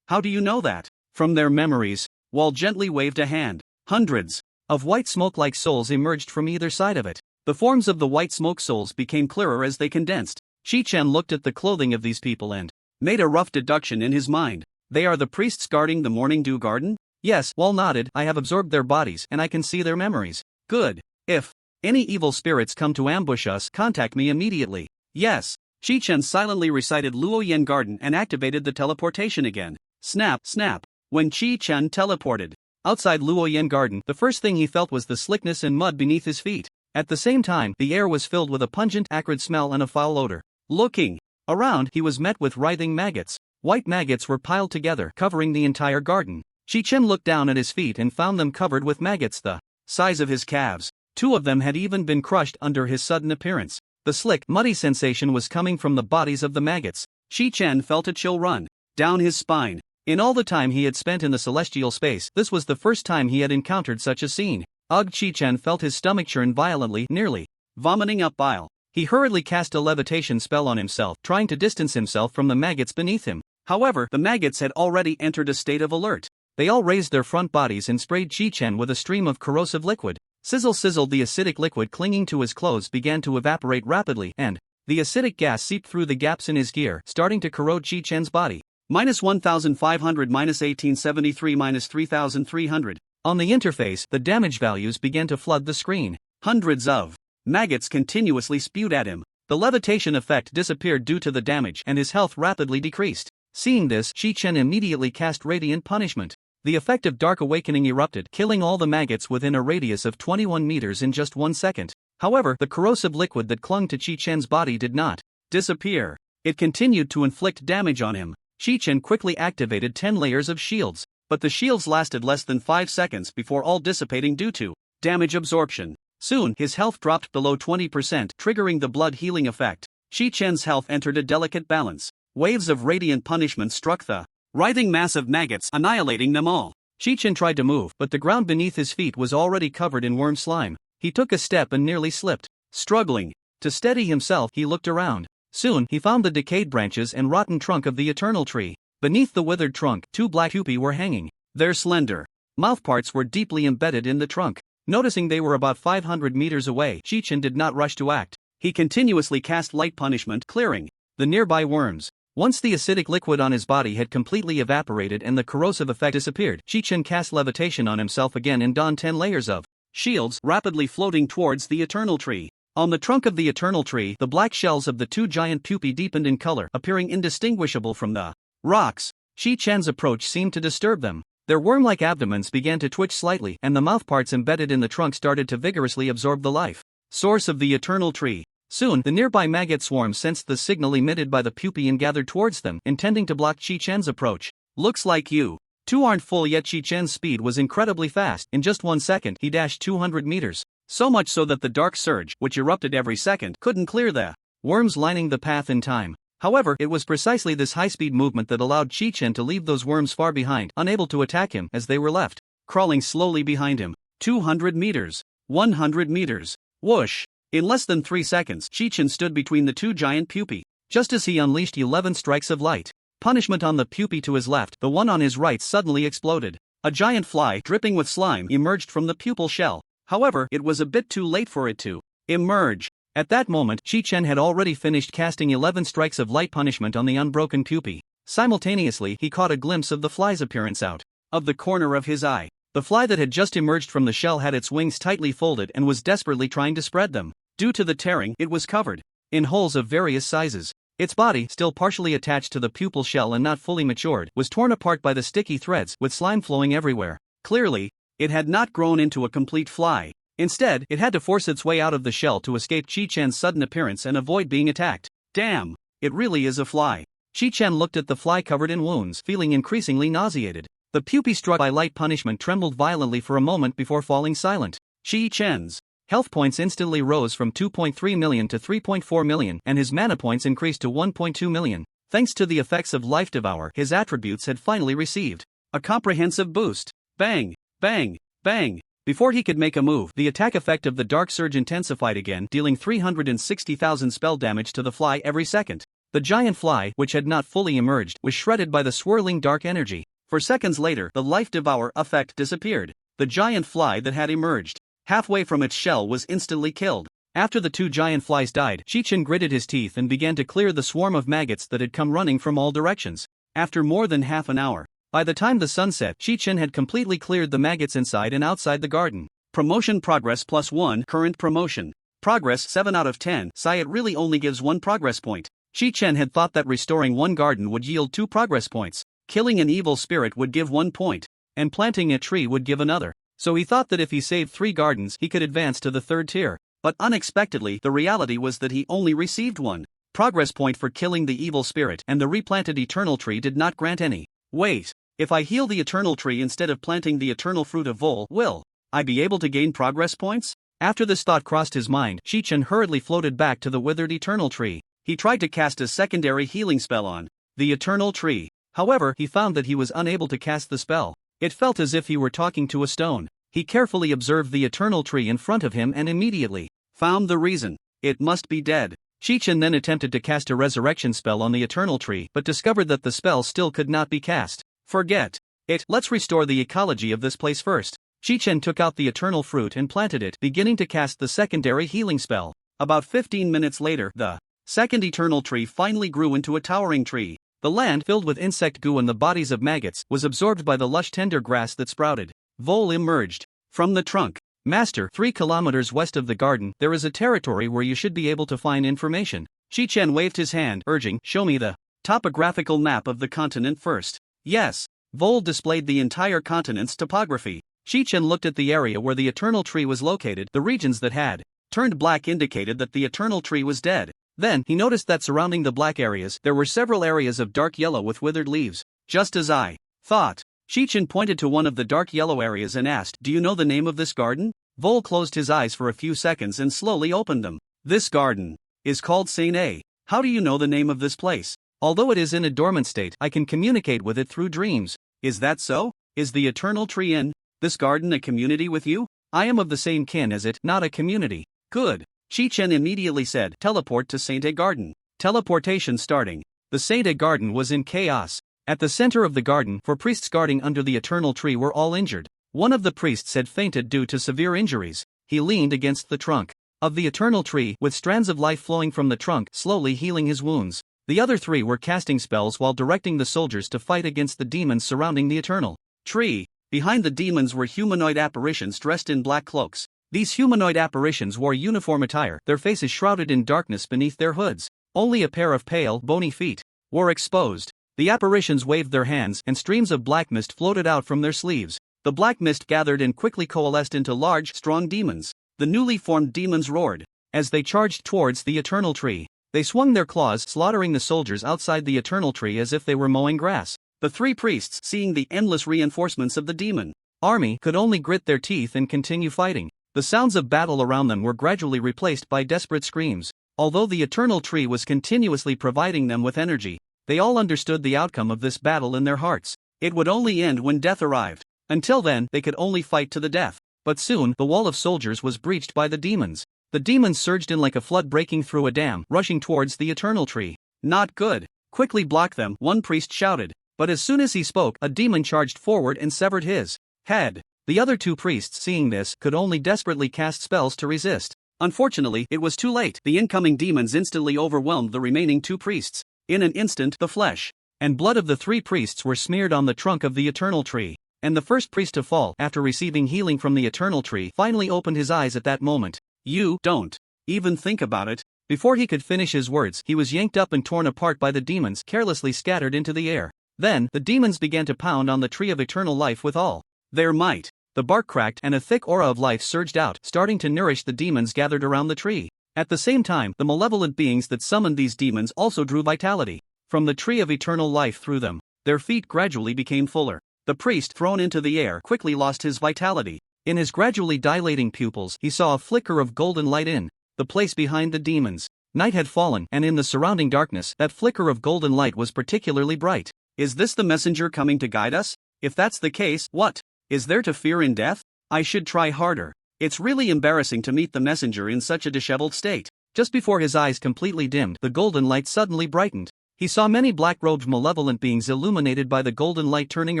How do you know that? From their memories. Wall gently waved a hand. Hundreds of white smoke-like souls emerged from either side of it. The forms of the white smoke souls became clearer as they condensed. Chi-Chen looked at the clothing of these people and made a rough deduction in his mind. They are the priests guarding the morning dew garden? Yes, Wall nodded. I have absorbed their bodies and I can see their memories. Good. If any evil spirits come to ambush us, contact me immediately. Yes. Chi-Chen silently recited Luoyan Garden and activated the teleportation again. Snap, snap. When Chi-Chen teleported outside Luoyan Garden, the first thing he felt was the slickness and mud beneath his feet. At the same time, the air was filled with a pungent, acrid smell and a foul odor. Looking around, he was met with writhing maggots. White maggots were piled together, covering the entire garden. Chi-Chen looked down at his feet and found them covered with maggots the size of his calves. 2 of them had even been crushed under his sudden appearance. The slick, muddy sensation was coming from the bodies of the maggots. Chi-Chen felt a chill run down his spine. In all the time he had spent in the celestial space, this was the first time he had encountered such a scene. Ugh! Chi-Chen felt his stomach churn violently, nearly vomiting up bile. He hurriedly cast a levitation spell on himself, trying to distance himself from the maggots beneath him. However, the maggots had already entered a state of alert. They all raised their front bodies and sprayed Chi-Chen with a stream of corrosive liquid. Sizzle sizzled. The acidic liquid clinging to his clothes began to evaporate rapidly, and the acidic gas seeped through the gaps in his gear, starting to corrode Chi-Chen's body. -1500, -1873, -3300. On the interface, the damage values began to flood the screen. Hundreds of maggots continuously spewed at him. The levitation effect disappeared due to the damage, and his health rapidly decreased. Seeing this, Chi-Chen immediately cast Radiant Punishment. The effect of Dark Awakening erupted, killing all the maggots within a radius of 21 meters in just 1 second. However, the corrosive liquid that clung to Chi-Chen's body did not disappear. It continued to inflict damage on him. Chi-Chen quickly activated 10 layers of shields, but the shields lasted less than 5 seconds before all dissipating due to damage absorption. Soon, his health dropped below 20%, triggering the blood healing effect. Chi-Chen's health entered a delicate balance. Waves of radiant punishment struck the writhing mass of maggots annihilating them all. Chi-Chen tried to move, but the ground beneath his feet was already covered in worm slime. He took a step and nearly slipped. Struggling to steady himself, he looked around. Soon, he found the decayed branches and rotten trunk of the eternal tree. Beneath the withered trunk, 2 black pupae were hanging. Their slender mouthparts were deeply embedded in the trunk. Noticing they were about 500 meters away, Chi-Chen did not rush to act. He continuously cast light punishment, clearing the nearby worms. Once the acidic liquid on his body had completely evaporated and the corrosive effect disappeared, Chi-Chen cast levitation on himself again and donned 10 layers of shields, rapidly floating towards the eternal tree. On the trunk of the eternal tree, the black shells of the 2 giant pupae deepened in color, appearing indistinguishable from the rocks. Chi-Chen's approach seemed to disturb them. Their worm-like abdomens began to twitch slightly, and the mouthparts embedded in the trunk started to vigorously absorb the life source of the eternal tree. Soon, the nearby maggot swarm sensed the signal emitted by the pupae and gathered towards them, intending to block Chi-Chen's approach. Looks like you 2 aren't full yet. Chi-Chen's speed was incredibly fast. In just 1 second, he dashed 200 meters. So much so that the dark surge, which erupted every second, couldn't clear the worms lining the path in time. However, it was precisely this high-speed movement that allowed Chi-Chen to leave those worms far behind, unable to attack him as they were left crawling slowly behind him. 200 meters. 100 meters. Whoosh! In less than 3 seconds, Chi-Chen stood between the 2 giant pupae. Just as he unleashed 11 strikes of light punishment on the pupae to his left, the one on his right suddenly exploded. A giant fly, dripping with slime, emerged from the pupal shell. However, it was a bit too late for it to emerge. At that moment, Chi-Chen had already finished casting 11 strikes of light punishment on the unbroken pupae. Simultaneously, he caught a glimpse of the fly's appearance out of the corner of his eye. The fly that had just emerged from the shell had its wings tightly folded and was desperately trying to spread them. Due to the tearing, it was covered in holes of various sizes. Its body, still partially attached to the pupal shell and not fully matured, was torn apart by the sticky threads, with slime flowing everywhere. Clearly, it had not grown into a complete fly. Instead, it had to force its way out of the shell to escape Chi-Chen's sudden appearance and avoid being attacked. Damn, it really is a fly. Chi-Chen looked at the fly covered in wounds, feeling increasingly nauseated. The pupae struck by light punishment trembled violently for a moment before falling silent. Chi-Chen's health points instantly rose from 2.3 million to 3.4 million, and his mana points increased to 1.2 million. Thanks to the effects of Life Devour, his attributes had finally received a comprehensive boost. Bang, bang, bang. Before he could make a move, the attack effect of the Dark Surge intensified again, dealing 360,000 spell damage to the fly every second. The giant fly, which had not fully emerged, was shredded by the swirling dark energy. For seconds later, the Life Devour effect disappeared. The giant fly that had emerged halfway from its shell was instantly killed. After the 2 giant flies died, Chi-Chen gritted his teeth and began to clear the swarm of maggots that had come running from all directions. After more than half an hour, by the time the sun set, Chi-Chen had completely cleared the maggots inside and outside the garden. Promotion progress +1, current promotion. Progress 7 out of 10, sigh, it really only gives 1 progress point. Chi-Chen had thought that restoring 1 garden would yield 2 progress points. Killing an evil spirit would give 1 point. And planting a tree would give another. So he thought that if he saved 3 gardens, he could advance to the 3rd tier. But unexpectedly, the reality was that he only received 1 progress point for killing the evil spirit, and the replanted eternal tree did not grant any. Wait. If I heal the eternal tree instead of planting the eternal fruit of Vol, will I be able to gain progress points? After this thought crossed his mind, Chi-Chen hurriedly floated back to the withered eternal tree. He tried to cast a secondary healing spell on the eternal tree. However, he found that he was unable to cast the spell. It felt as if he were talking to a stone. He carefully observed the eternal tree in front of him and immediately found the reason. It must be dead. Chi-Chen then attempted to cast a resurrection spell on the eternal tree but discovered that the spell still could not be cast. Forget it. Let's restore the ecology of this place first. Chi-Chen took out the eternal fruit and planted it, beginning to cast the secondary healing spell. About 15 minutes later, the second eternal tree finally grew into a towering tree. The land, filled with insect goo and the bodies of maggots, was absorbed by the lush tender grass that sprouted. Vol emerged from the trunk. Master, 3 kilometers west of the garden, there is a territory where you should be able to find information. Chi-Chen waved his hand, urging, show me the topographical map of the continent first. Yes. Vol displayed the entire continent's topography. Chi-Chen looked at the area where the eternal tree was located. The regions that had turned black indicated that the eternal tree was dead. Then, he noticed that surrounding the black areas, there were several areas of dark yellow with withered leaves. Just as I thought. Chi-Chen pointed to one of the dark yellow areas and asked, do you know the name of this garden? Vol closed his eyes for a few seconds and slowly opened them. This garden is called Saint A. How do you know the name of this place? Although it is in a dormant state, I can communicate with it through dreams. Is that so? Is the eternal tree in this garden a community with you? I am of the same kin as it, not a community. Good. Chi-Chen immediately said, teleport to Sainte Garden. Teleportation starting. The Sainte Garden was in chaos. At the center of the garden, 4 priests guarding under the eternal tree were all injured. One of the priests had fainted due to severe injuries. He leaned against the trunk of the eternal tree, with strands of life flowing from the trunk, slowly healing his wounds. The other 3 were casting spells while directing the soldiers to fight against the demons surrounding the eternal tree. Behind the demons were humanoid apparitions dressed in black cloaks. These humanoid apparitions wore uniform attire, their faces shrouded in darkness beneath their hoods. Only a pair of pale, bony feet were exposed. The apparitions waved their hands, and streams of black mist floated out from their sleeves. The black mist gathered and quickly coalesced into large, strong demons. The newly formed demons roared as they charged towards the eternal tree. They swung their claws, slaughtering the soldiers outside the eternal tree as if they were mowing grass. The 3 priests, seeing the endless reinforcements of the demon army, could only grit their teeth and continue fighting. The sounds of battle around them were gradually replaced by desperate screams. Although the eternal tree was continuously providing them with energy, they all understood the outcome of this battle in their hearts. It would only end when death arrived. Until then, they could only fight to the death. But soon, the wall of soldiers was breached by the demons. The demons surged in like a flood breaking through a dam, rushing towards the eternal tree. Not good. Quickly block them, one priest shouted. But as soon as he spoke, a demon charged forward and severed his head. The other 2 priests, seeing this, could only desperately cast spells to resist. Unfortunately, it was too late. The incoming demons instantly overwhelmed the remaining 2 priests. In an instant, the flesh and blood of the 3 priests were smeared on the trunk of the eternal tree. And the first priest to fall, after receiving healing from the eternal tree, finally opened his eyes at that moment. You don't even think about it. Before he could finish his words, he was yanked up and torn apart by the demons, carelessly scattered into the air. Then, the demons began to pound on the tree of eternal life with all their might. The bark cracked and a thick aura of life surged out, starting to nourish the demons gathered around the tree. At the same time, the malevolent beings that summoned these demons also drew vitality from the tree of eternal life through them. Their feet gradually became fuller. The priest, thrown into the air, quickly lost his vitality. In his gradually dilating pupils, he saw a flicker of golden light in the place behind the demons. Night had fallen, and in the surrounding darkness, that flicker of golden light was particularly bright. Is this the messenger coming to guide us? If that's the case, what is there to fear in death? I should try harder. It's really embarrassing to meet the messenger in such a disheveled state. Just before his eyes completely dimmed, the golden light suddenly brightened. He saw many black-robed malevolent beings illuminated by the golden light turning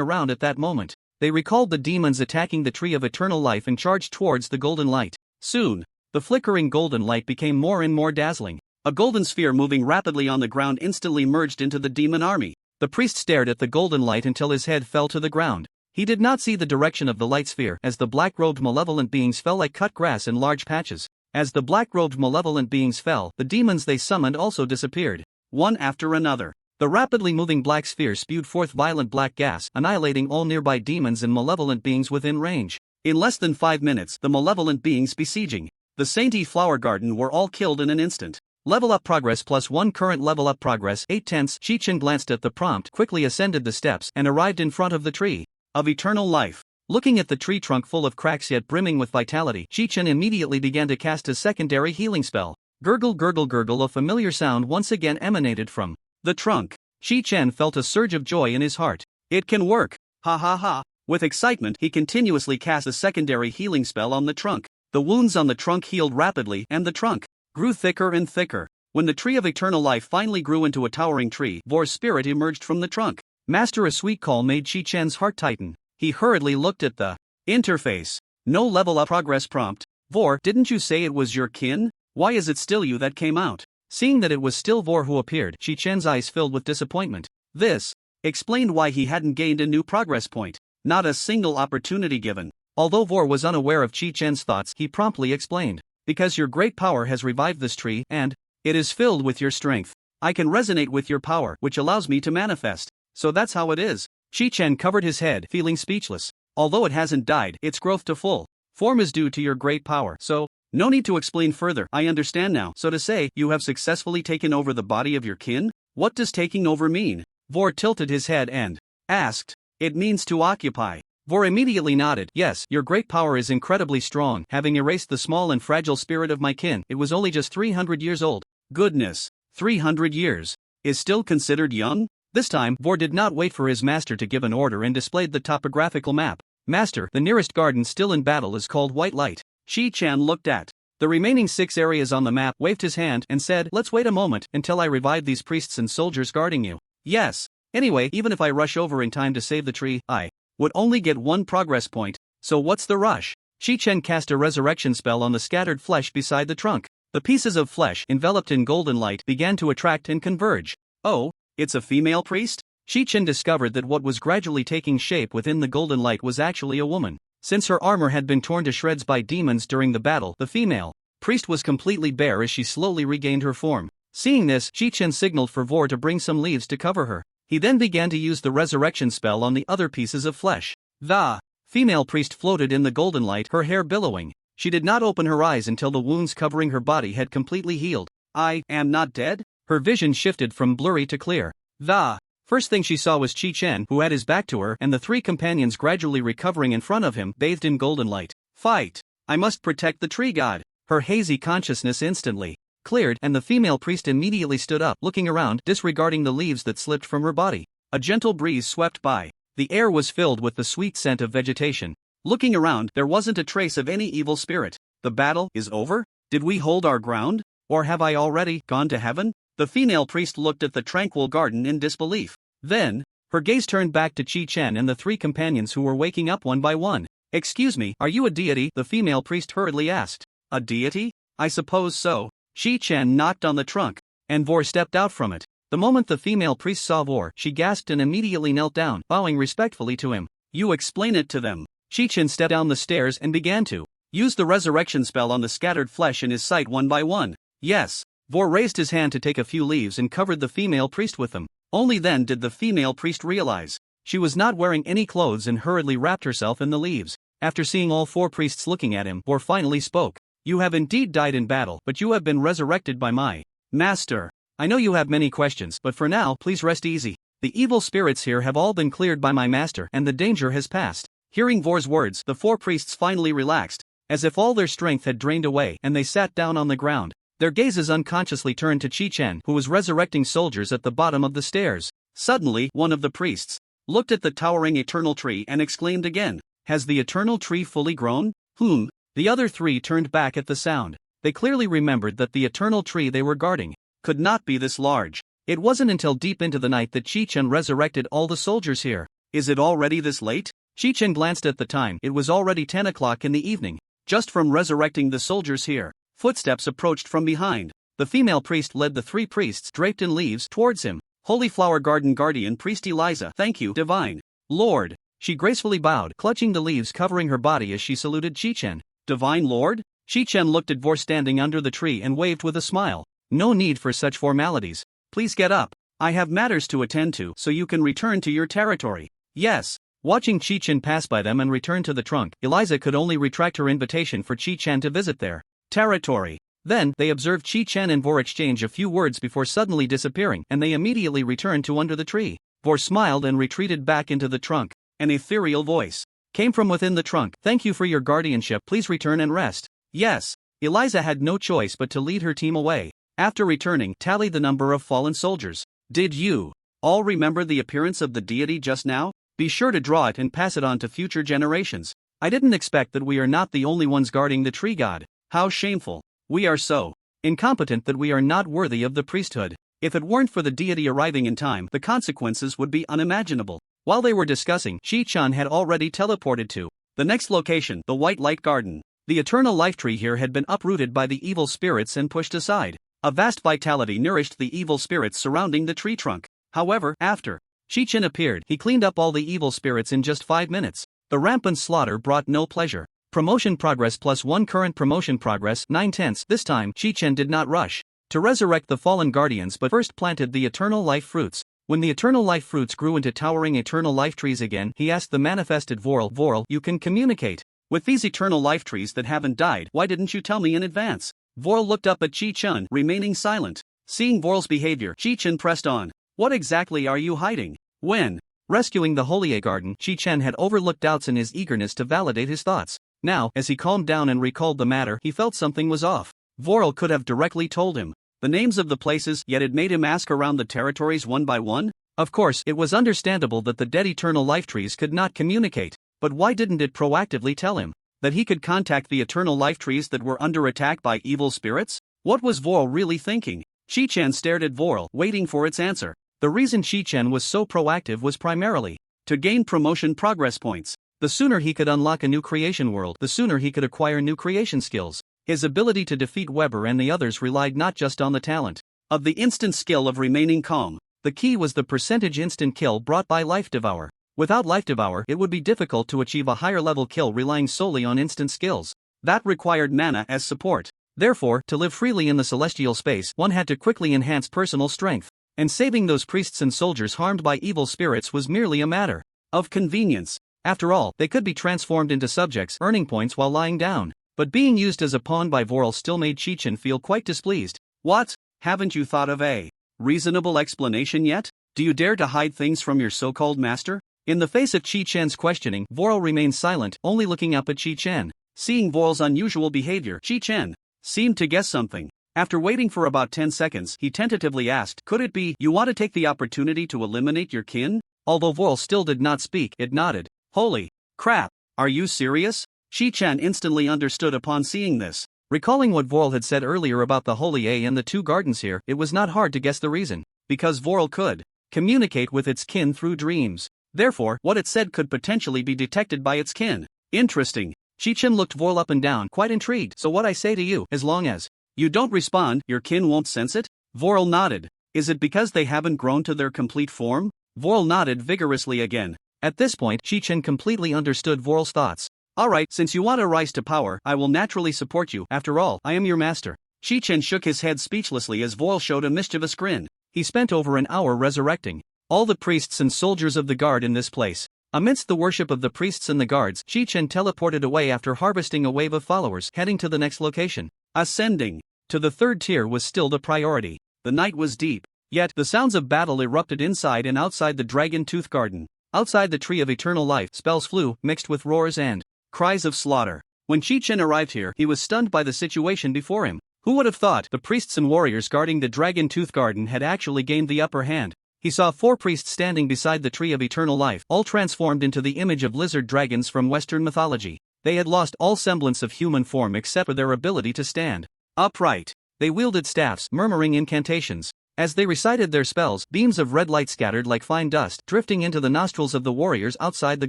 around at that moment. They recalled the demons attacking the tree of eternal life and charged towards the golden light. Soon, the flickering golden light became more and more dazzling. A golden sphere moving rapidly on the ground instantly merged into the demon army. The priest stared at the golden light until his head fell to the ground. He did not see the direction of the light sphere, as the black-robed malevolent beings fell like cut grass in large patches. As the black-robed malevolent beings fell, the demons they summoned also disappeared, one after another. The rapidly moving black sphere spewed forth violent black gas, annihilating all nearby demons and malevolent beings within range. In less than 5 minutes, the malevolent beings besieging the Sainte Flower Garden were all killed in an instant. Level up progress +1 current level up progress 8/10. Chi-Chen glanced at the prompt, quickly ascended the steps, and arrived in front of the tree of eternal life. Looking at the tree trunk full of cracks yet brimming with vitality, Chi-Chen immediately began to cast a secondary healing spell. Gurgle gurgle gurgle, a familiar sound once again emanated from the trunk. Chi-Chen felt a surge of joy in his heart. It can work! Ha ha ha! With excitement, he continuously cast a secondary healing spell on the trunk. The wounds on the trunk healed rapidly, and the trunk grew thicker and thicker. When the tree of eternal life finally grew into a towering tree, Vor's spirit emerged from the trunk. Master, a sweet call made Chi-Chen's heart tighten. He hurriedly looked at the interface. No level up progress prompt. Vor, didn't you say it was your kin? Why is it still you that came out? Seeing that it was still Vor who appeared, Chi-Chen's eyes filled with disappointment. This explained why he hadn't gained a new progress point. Not a single opportunity given. Although Vor was unaware of Chi-Chen's thoughts, he promptly explained. Because your great power has revived this tree, and it is filled with your strength. I can resonate with your power, which allows me to manifest. So that's how it is. Chi-Chen covered his head, feeling speechless. Although it hasn't died, its growth to full form is due to your great power. So, no need to explain further. I understand now. So to say, you have successfully taken over the body of your kin? What does taking over mean? Vor tilted his head and asked. It means to occupy. Vor immediately nodded. Yes, your great power is incredibly strong. Having erased the small and fragile spirit of my kin, it was only just 300 years old. Goodness. 300 years. is still considered young? This time, Vor did not wait for his master to give an order and displayed the topographical map. Master, the nearest garden still in battle is called White Light. Chi-Chen looked at the remaining 6 areas on the map, waved his hand, and said, let's wait a moment until I revive these priests and soldiers guarding you. Yes. Anyway, even if I rush over in time to save the tree, I would only get 1 progress point, so what's the rush? Chi-Chen cast a resurrection spell on the scattered flesh beside the trunk. The pieces of flesh, enveloped in golden light, began to attract and converge. Oh, it's a female priest? Chi-Chen discovered that what was gradually taking shape within the golden light was actually a woman. Since her armor had been torn to shreds by demons during the battle, the female priest was completely bare as she slowly regained her form. Seeing this, Chi-Chen signaled for Vor to bring some leaves to cover her. He then began to use the resurrection spell on the other pieces of flesh. The female priest floated in the golden light, her hair billowing. She did not open her eyes until the wounds covering her body had completely healed. I am not dead? Her vision shifted from blurry to clear. The first thing she saw was Chi-Chen, who had his back to her, and the 3 companions gradually recovering in front of him, bathed in golden light. Fight! I must protect the tree god. Her hazy consciousness instantly cleared, and the female priest immediately stood up, looking around, disregarding the leaves that slipped from her body. A gentle breeze swept by. The air was filled with the sweet scent of vegetation. Looking around, there wasn't a trace of any evil spirit. The battle is over? Did we hold our ground? Or have I already gone to heaven? The female priest looked at the tranquil garden in disbelief. Then, her gaze turned back to Chi-Chen and the 3 companions who were waking up one by one. Excuse me, are you a deity? The female priest hurriedly asked. A deity? I suppose so. Chi-Chen knocked on the trunk, and Vor stepped out from it. The moment the female priest saw Vor, she gasped and immediately knelt down, bowing respectfully to him. You explain it to them. Chi-Chen stepped down the stairs and began to use the resurrection spell on the scattered flesh in his sight one by one. Yes. Vor raised his hand to take a few leaves and covered the female priest with them. Only then did the female priest realize she was not wearing any clothes and hurriedly wrapped herself in the leaves. After seeing all 4 priests looking at him, Vor finally spoke. You have indeed died in battle, but you have been resurrected by my master. I know you have many questions, but for now, please rest easy. The evil spirits here have all been cleared by my master, and the danger has passed. Hearing Vor's words, the 4 priests finally relaxed, as if all their strength had drained away, and they sat down on the ground. Their gazes unconsciously turned to Chi-Chen, who was resurrecting soldiers at the bottom of the stairs. Suddenly, one of the priests looked at the towering eternal tree and exclaimed again, has the eternal tree fully grown? The other 3 turned back at the sound. They clearly remembered that the eternal tree they were guarding could not be this large. It wasn't until deep into the night that Chi-Chen resurrected all the soldiers here. Is it already this late? Chi-Chen glanced at the time. It was already 10 o'clock in the evening. Just from resurrecting the soldiers here. Footsteps approached from behind. The female priest led the 3 priests draped in leaves towards him. Holy Flower Garden Guardian Priest Eliza. Thank you, Divine Lord. She gracefully bowed, clutching the leaves covering her body as she saluted Chi-Chen. Divine Lord? Chi-Chen looked at Vor standing under the tree and waved with a smile. No need for such formalities. Please get up. I have matters to attend to so you can return to your territory. Yes. Watching Chi-Chen pass by them and return to the trunk, Eliza could only retract her invitation for Chi-Chen to visit their territory. Then, they observed Chi-Chen and Vor exchange a few words before suddenly disappearing, and they immediately returned to under the tree. Vor smiled and retreated back into the trunk. An ethereal voice came from within the trunk. Thank you for your guardianship. Please return and rest. Yes. Eliza had no choice but to lead her team away. After returning, tallied the number of fallen soldiers. Did you all remember the appearance of the deity just now? Be sure to draw it and pass it on to future generations. I didn't expect that we are not the only ones guarding the tree god. How shameful. We are so incompetent that we are not worthy of the priesthood. If it weren't for the deity arriving in time, the consequences would be unimaginable. While they were discussing, Chi-Chen had already teleported to the next location, the White Light Garden. The eternal life tree here had been uprooted by the evil spirits and pushed aside. A vast vitality nourished the evil spirits surrounding the tree trunk. However, after Chi-Chen appeared, he cleaned up all the evil spirits in just 5 minutes. The rampant slaughter brought no pleasure. Promotion progress +1 current promotion progress 9/10. This time, Chi-Chen did not rush to resurrect the fallen guardians but first planted the eternal life fruits. When the eternal life fruits grew into towering eternal life trees again, he asked the manifested Vorl, Vorl, you can communicate with these eternal life trees that haven't died. Why didn't you tell me in advance? Vorl looked up at Chi-Chen, remaining silent. Seeing Vorl's behavior, Chi-Chen pressed on. What exactly are you hiding? When rescuing the Holy Garden, Chi-Chen had overlooked doubts in his eagerness to validate his thoughts. Now, as he calmed down and recalled the matter, he felt something was off. Vorl could have directly told him. The names of the places, yet it made him ask around the territories one by one? Of course, it was understandable that the dead eternal life trees could not communicate, but why didn't it proactively tell him that he could contact the eternal life trees that were under attack by evil spirits? What was Vorl really thinking? Chi-Chen stared at Vorl, waiting for its answer. The reason Chi-Chen was so proactive was primarily to gain promotion progress points. The sooner he could unlock a new creation world, the sooner he could acquire new creation skills. His ability to defeat Weber and the others relied not just on the talent of the instant skill of remaining calm. The key was the percentage instant kill brought by Life Devour. Without Life Devour, it would be difficult to achieve a higher level kill relying solely on instant skills. That required mana as support. Therefore, to live freely in the celestial space, one had to quickly enhance personal strength. And saving those priests and soldiers harmed by evil spirits was merely a matter of convenience. After all, they could be transformed into subjects, earning points while lying down. But being used as a pawn by Vorl still made Chi-Chen feel quite displeased. What? Haven't you thought of a reasonable explanation yet? Do you dare to hide things from your so-called master? In the face of Chi-Chen's questioning, Vorl remained silent, only looking up at Chi-Chen. Seeing Vorl's unusual behavior, Chi-Chen seemed to guess something. After waiting for about 10 seconds, he tentatively asked, "Could it be you want to take the opportunity to eliminate your kin?" Although Vorl still did not speak, it nodded. Holy crap, are you serious? Chi-Chen instantly understood upon seeing this. Recalling what Vorl had said earlier about the Holy A and the two gardens here, it was not hard to guess the reason. Because Vorl could communicate with its kin through dreams. Therefore, what it said could potentially be detected by its kin. Interesting. Chi-Chen looked Vorl up and down, quite intrigued. So what I say to you, as long as you don't respond, your kin won't sense it? Vorl nodded. Is it because they haven't grown to their complete form? Vorl nodded vigorously again. At this point, Chi-Chen completely understood Vorl's thoughts. Alright, since you want to rise to power, I will naturally support you. After all, I am your master. Chi-Chen shook his head speechlessly as Vorl showed a mischievous grin. He spent over an hour resurrecting all the priests and soldiers of the guard in this place. Amidst the worship of the priests and the guards, Chi-Chen teleported away after harvesting a wave of followers, heading to the next location. Ascending to the third tier was still the priority. The night was deep, yet the sounds of battle erupted inside and outside the Dragon Tooth Garden. Outside the Tree of Eternal Life, spells flew, mixed with roars and cries of slaughter. When Chi-Chen arrived here, he was stunned by the situation before him. Who would have thought the priests and warriors guarding the Dragon Tooth Garden had actually gained the upper hand? He saw 4 priests standing beside the Tree of Eternal Life, all transformed into the image of lizard dragons from Western mythology. They had lost all semblance of human form except for their ability to stand upright. They wielded staffs, murmuring incantations. As they recited their spells, beams of red light scattered like fine dust, drifting into the nostrils of the warriors outside the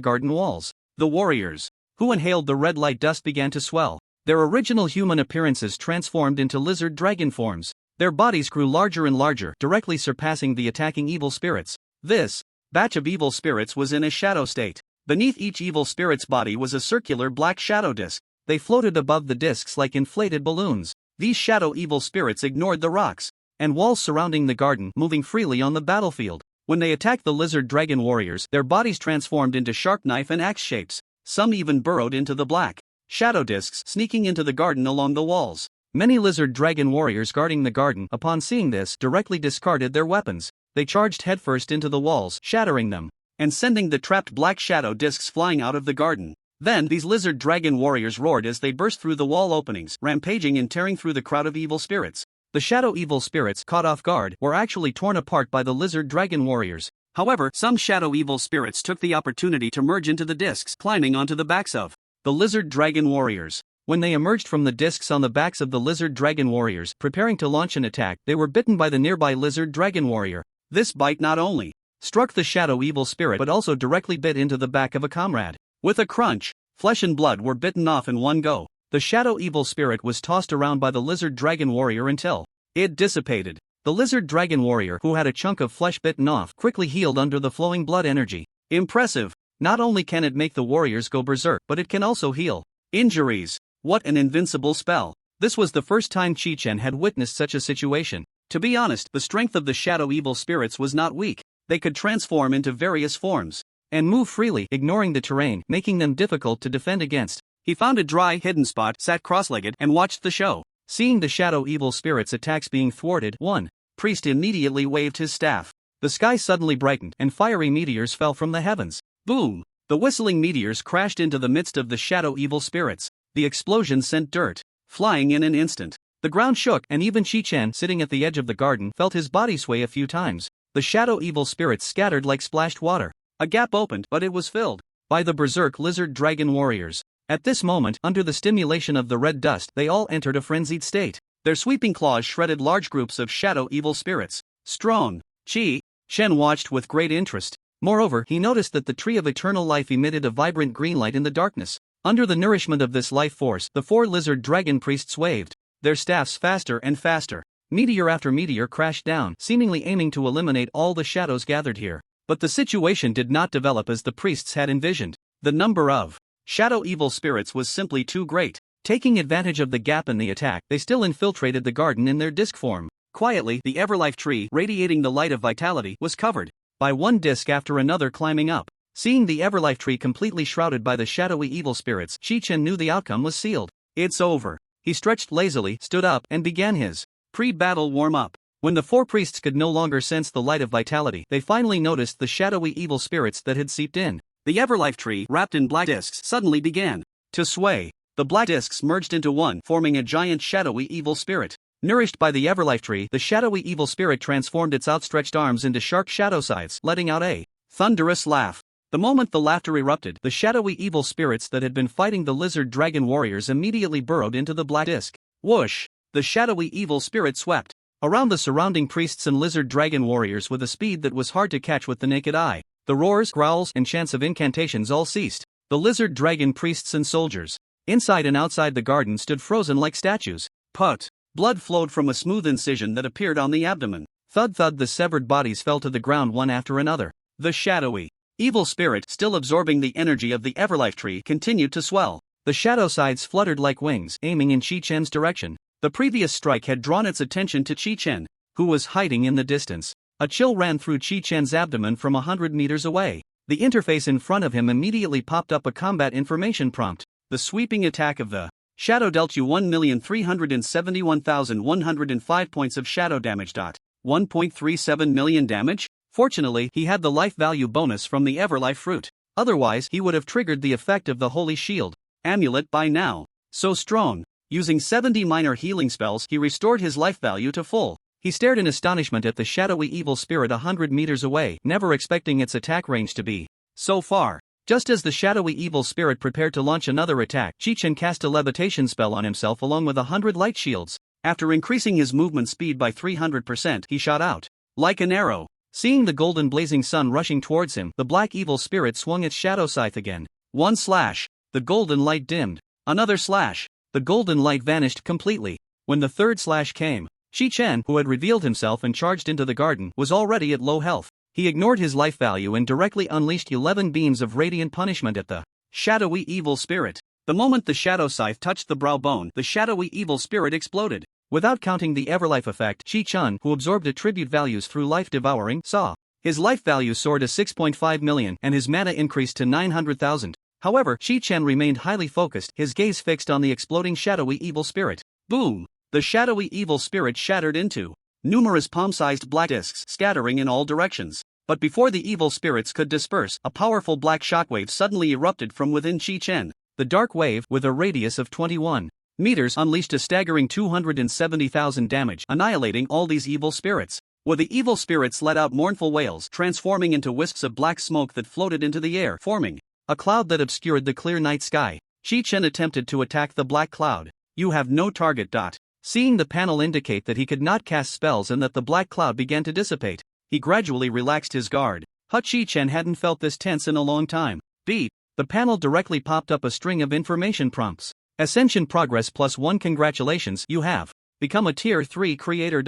garden walls. The warriors who inhaled the red light dust began to swell. Their original human appearances transformed into lizard dragon forms. Their bodies grew larger and larger, directly surpassing the attacking evil spirits. This batch of evil spirits was in a shadow state. Beneath each evil spirit's body was a circular black shadow disc. They floated above the discs like inflated balloons. These shadow evil spirits ignored the rocks and walls surrounding the garden, moving freely on the battlefield. When they attacked the lizard dragon warriors, their bodies transformed into sharp knife and axe shapes. Some even burrowed into the black shadow discs, sneaking into the garden along the walls. Many lizard dragon warriors guarding the garden, upon seeing this, directly discarded their weapons. They charged headfirst into the walls, shattering them, and sending the trapped black shadow discs flying out of the garden. Then, these lizard dragon warriors roared as they burst through the wall openings, rampaging and tearing through the crowd of evil spirits. The shadow evil spirits, caught off guard, were actually torn apart by the lizard dragon warriors. However, some shadow evil spirits took the opportunity to merge into the discs, climbing onto the backs of the lizard dragon warriors. When they emerged from the discs on the backs of the lizard dragon warriors, preparing to launch an attack, they were bitten by the nearby lizard dragon warrior. This bite not only struck the shadow evil spirit but also directly bit into the back of a comrade. With a crunch, flesh and blood were bitten off in one go. The shadow evil spirit was tossed around by the lizard dragon warrior until it dissipated. The lizard dragon warrior, who had a chunk of flesh bitten off, quickly healed under the flowing blood energy. Impressive. Not only can it make the warriors go berserk, but it can also heal injuries. What an invincible spell. This was the first time Chi-Chen had witnessed such a situation. To be honest, the strength of the shadow evil spirits was not weak. They could transform into various forms and move freely, ignoring the terrain, making them difficult to defend against. He found a dry, hidden spot, sat cross-legged, and watched the show. Seeing the shadow evil spirits' attacks being thwarted, one priest immediately waved his staff. The sky suddenly brightened, and fiery meteors fell from the heavens. Boom! The whistling meteors crashed into the midst of the shadow evil spirits. The explosion sent dirt flying in an instant. The ground shook, and even Chi-Chen, sitting at the edge of the garden, felt his body sway a few times. The shadow evil spirits scattered like splashed water. A gap opened, but it was filled by the berserk lizard dragon warriors. At this moment, under the stimulation of the red dust, they all entered a frenzied state. Their sweeping claws shredded large groups of shadow evil spirits. Strong. Chi-Chen watched with great interest. Moreover, he noticed that the tree of eternal life emitted a vibrant green light in the darkness. Under the nourishment of this life force, the 4 lizard dragon priests waved their staffs faster and faster. Meteor after meteor crashed down, seemingly aiming to eliminate all the shadows gathered here. But the situation did not develop as the priests had envisioned. The number of shadow evil spirits was simply too great. Taking advantage of the gap in the attack, they still infiltrated the garden in their disc form. Quietly, the Everlife tree, radiating the light of vitality, was covered by one disc after another climbing up. Seeing the Everlife tree completely shrouded by the shadowy evil spirits, Chi-Chen knew the outcome was sealed. It's over. He stretched lazily, stood up, and began his pre-battle warm-up. When the 4 priests could no longer sense the light of vitality, they finally noticed the shadowy evil spirits that had seeped in. The Everlife tree, wrapped in black discs, suddenly began to sway. The black discs merged into one, forming a giant shadowy evil spirit. Nourished by the Everlife tree, the shadowy evil spirit transformed its outstretched arms into sharp shadow scythes, letting out a thunderous laugh. The moment the laughter erupted, the shadowy evil spirits that had been fighting the lizard dragon warriors immediately burrowed into the black disc. Whoosh! The shadowy evil spirit swept around the surrounding priests and lizard dragon warriors with a speed that was hard to catch with the naked eye. The roars, growls, and chants of incantations all ceased. The lizard dragon priests and soldiers, inside and outside the garden, stood frozen like statues. Put! Blood flowed from a smooth incision that appeared on the abdomen. Thud-thud, the severed bodies fell to the ground one after another. The shadowy evil spirit, still absorbing the energy of the Everlife tree, continued to swell. The shadow sides fluttered like wings, aiming in Chi-Chen's direction. The previous strike had drawn its attention to Chi-Chen, who was hiding in the distance. A chill ran through Chi-Chen's abdomen from 100 meters away. The interface in front of him immediately popped up a combat information prompt. The sweeping attack of the shadow dealt you 1,371,105 points of shadow damage. 1.37 million damage? Fortunately, he had the life value bonus from the Everlife fruit. Otherwise, he would have triggered the effect of the Holy Shield amulet by now. So strong. Using 70 minor healing spells, he restored his life value to full. He stared in astonishment at the shadowy evil spirit 100 meters away, never expecting its attack range to be so far. Just as the shadowy evil spirit prepared to launch another attack, Chi-Chen cast a levitation spell on himself along with 100 light shields. After increasing his movement speed by 300%, he shot out like an arrow. Seeing the golden blazing sun rushing towards him, the black evil spirit swung its shadow scythe again. One slash. The golden light dimmed. Another slash. The golden light vanished completely. When the third slash came, Chi-Chen, who had revealed himself and charged into the garden, was already at low health. He ignored his life value and directly unleashed 11 beams of radiant punishment at the shadowy evil spirit. The moment the shadow scythe touched the brow bone, the shadowy evil spirit exploded. Without counting the Everlife effect, Chi-Chen, who absorbed attribute values through life devouring, saw his life value soar to 6.5 million and his mana increased to 900,000. However, Chi-Chen remained highly focused, his gaze fixed on the exploding shadowy evil spirit. Boom! The shadowy evil spirit shattered into numerous palm-sized black discs, scattering in all directions. But before the evil spirits could disperse, a powerful black shockwave suddenly erupted from within Chi-Chen. The dark wave, with a radius of 21 meters, unleashed a staggering 270,000 damage, annihilating all these evil spirits. Where the evil spirits let out mournful wails, transforming into wisps of black smoke that floated into the air, forming a cloud that obscured the clear night sky. Chi-Chen attempted to attack the black cloud. You have no target. Seeing the panel indicate that he could not cast spells and that the black cloud began to dissipate, he gradually relaxed his guard. Chi-Chen hadn't felt this tense in a long time. Beep. The panel directly popped up a string of information prompts. Ascension progress +1. Congratulations, you have become a tier 3 creator.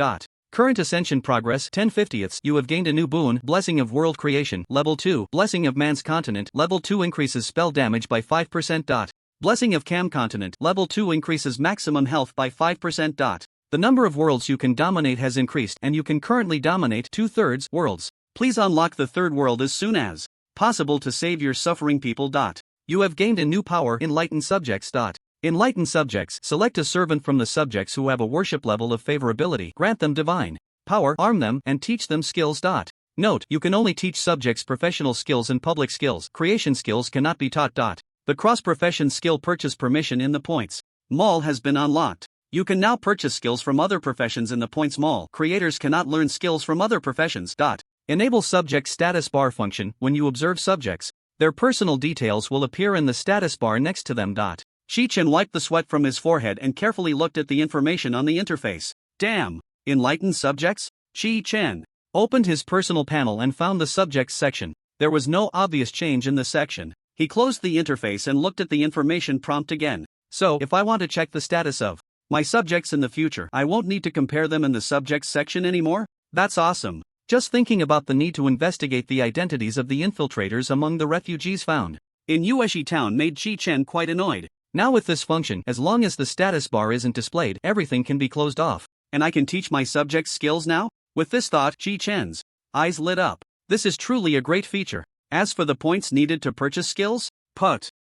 Current Ascension progress 10/50ths. You have gained a new boon, Blessing of World Creation, level 2. Blessing of Man's Continent, level 2, increases spell damage by 5%. Blessing of Cam Continent, level 2, increases maximum health by 5%. The number of worlds you can dominate has increased and you can currently dominate 2/3 worlds. Please unlock the third world as soon as possible to save your suffering people. You have gained a new power, Enlightened Subjects. Enlightened Subjects, select a servant from the subjects who have a worship level of favorability, grant them divine power, arm them, and teach them skills. Note, you can only teach subjects professional skills and public skills. Creation skills cannot be taught. The cross-profession skill purchase permission in the points mall has been unlocked. You can now purchase skills from other professions in the Points Mall. Creators cannot learn skills from other professions. Enable subject status bar function. When you observe subjects, their personal details will appear in the status bar next to them. Chi-Chen wiped the sweat from his forehead and carefully looked at the information on the interface. Damn! Enlightened subjects? Chi-Chen opened his personal panel and found the subjects section. There was no obvious change in the section. He closed the interface and looked at the information prompt again. So, if I want to check the status of my subjects in the future, I won't need to compare them in the subjects section anymore? That's awesome. Just thinking about the need to investigate the identities of the infiltrators among the refugees found in Yueshi Town made Chi-Chen quite annoyed. Now with this function, as long as the status bar isn't displayed, everything can be closed off. And I can teach my subjects skills now? With this thought, Chi-Chen's eyes lit up. This is truly a great feature. As for the points needed to purchase skills,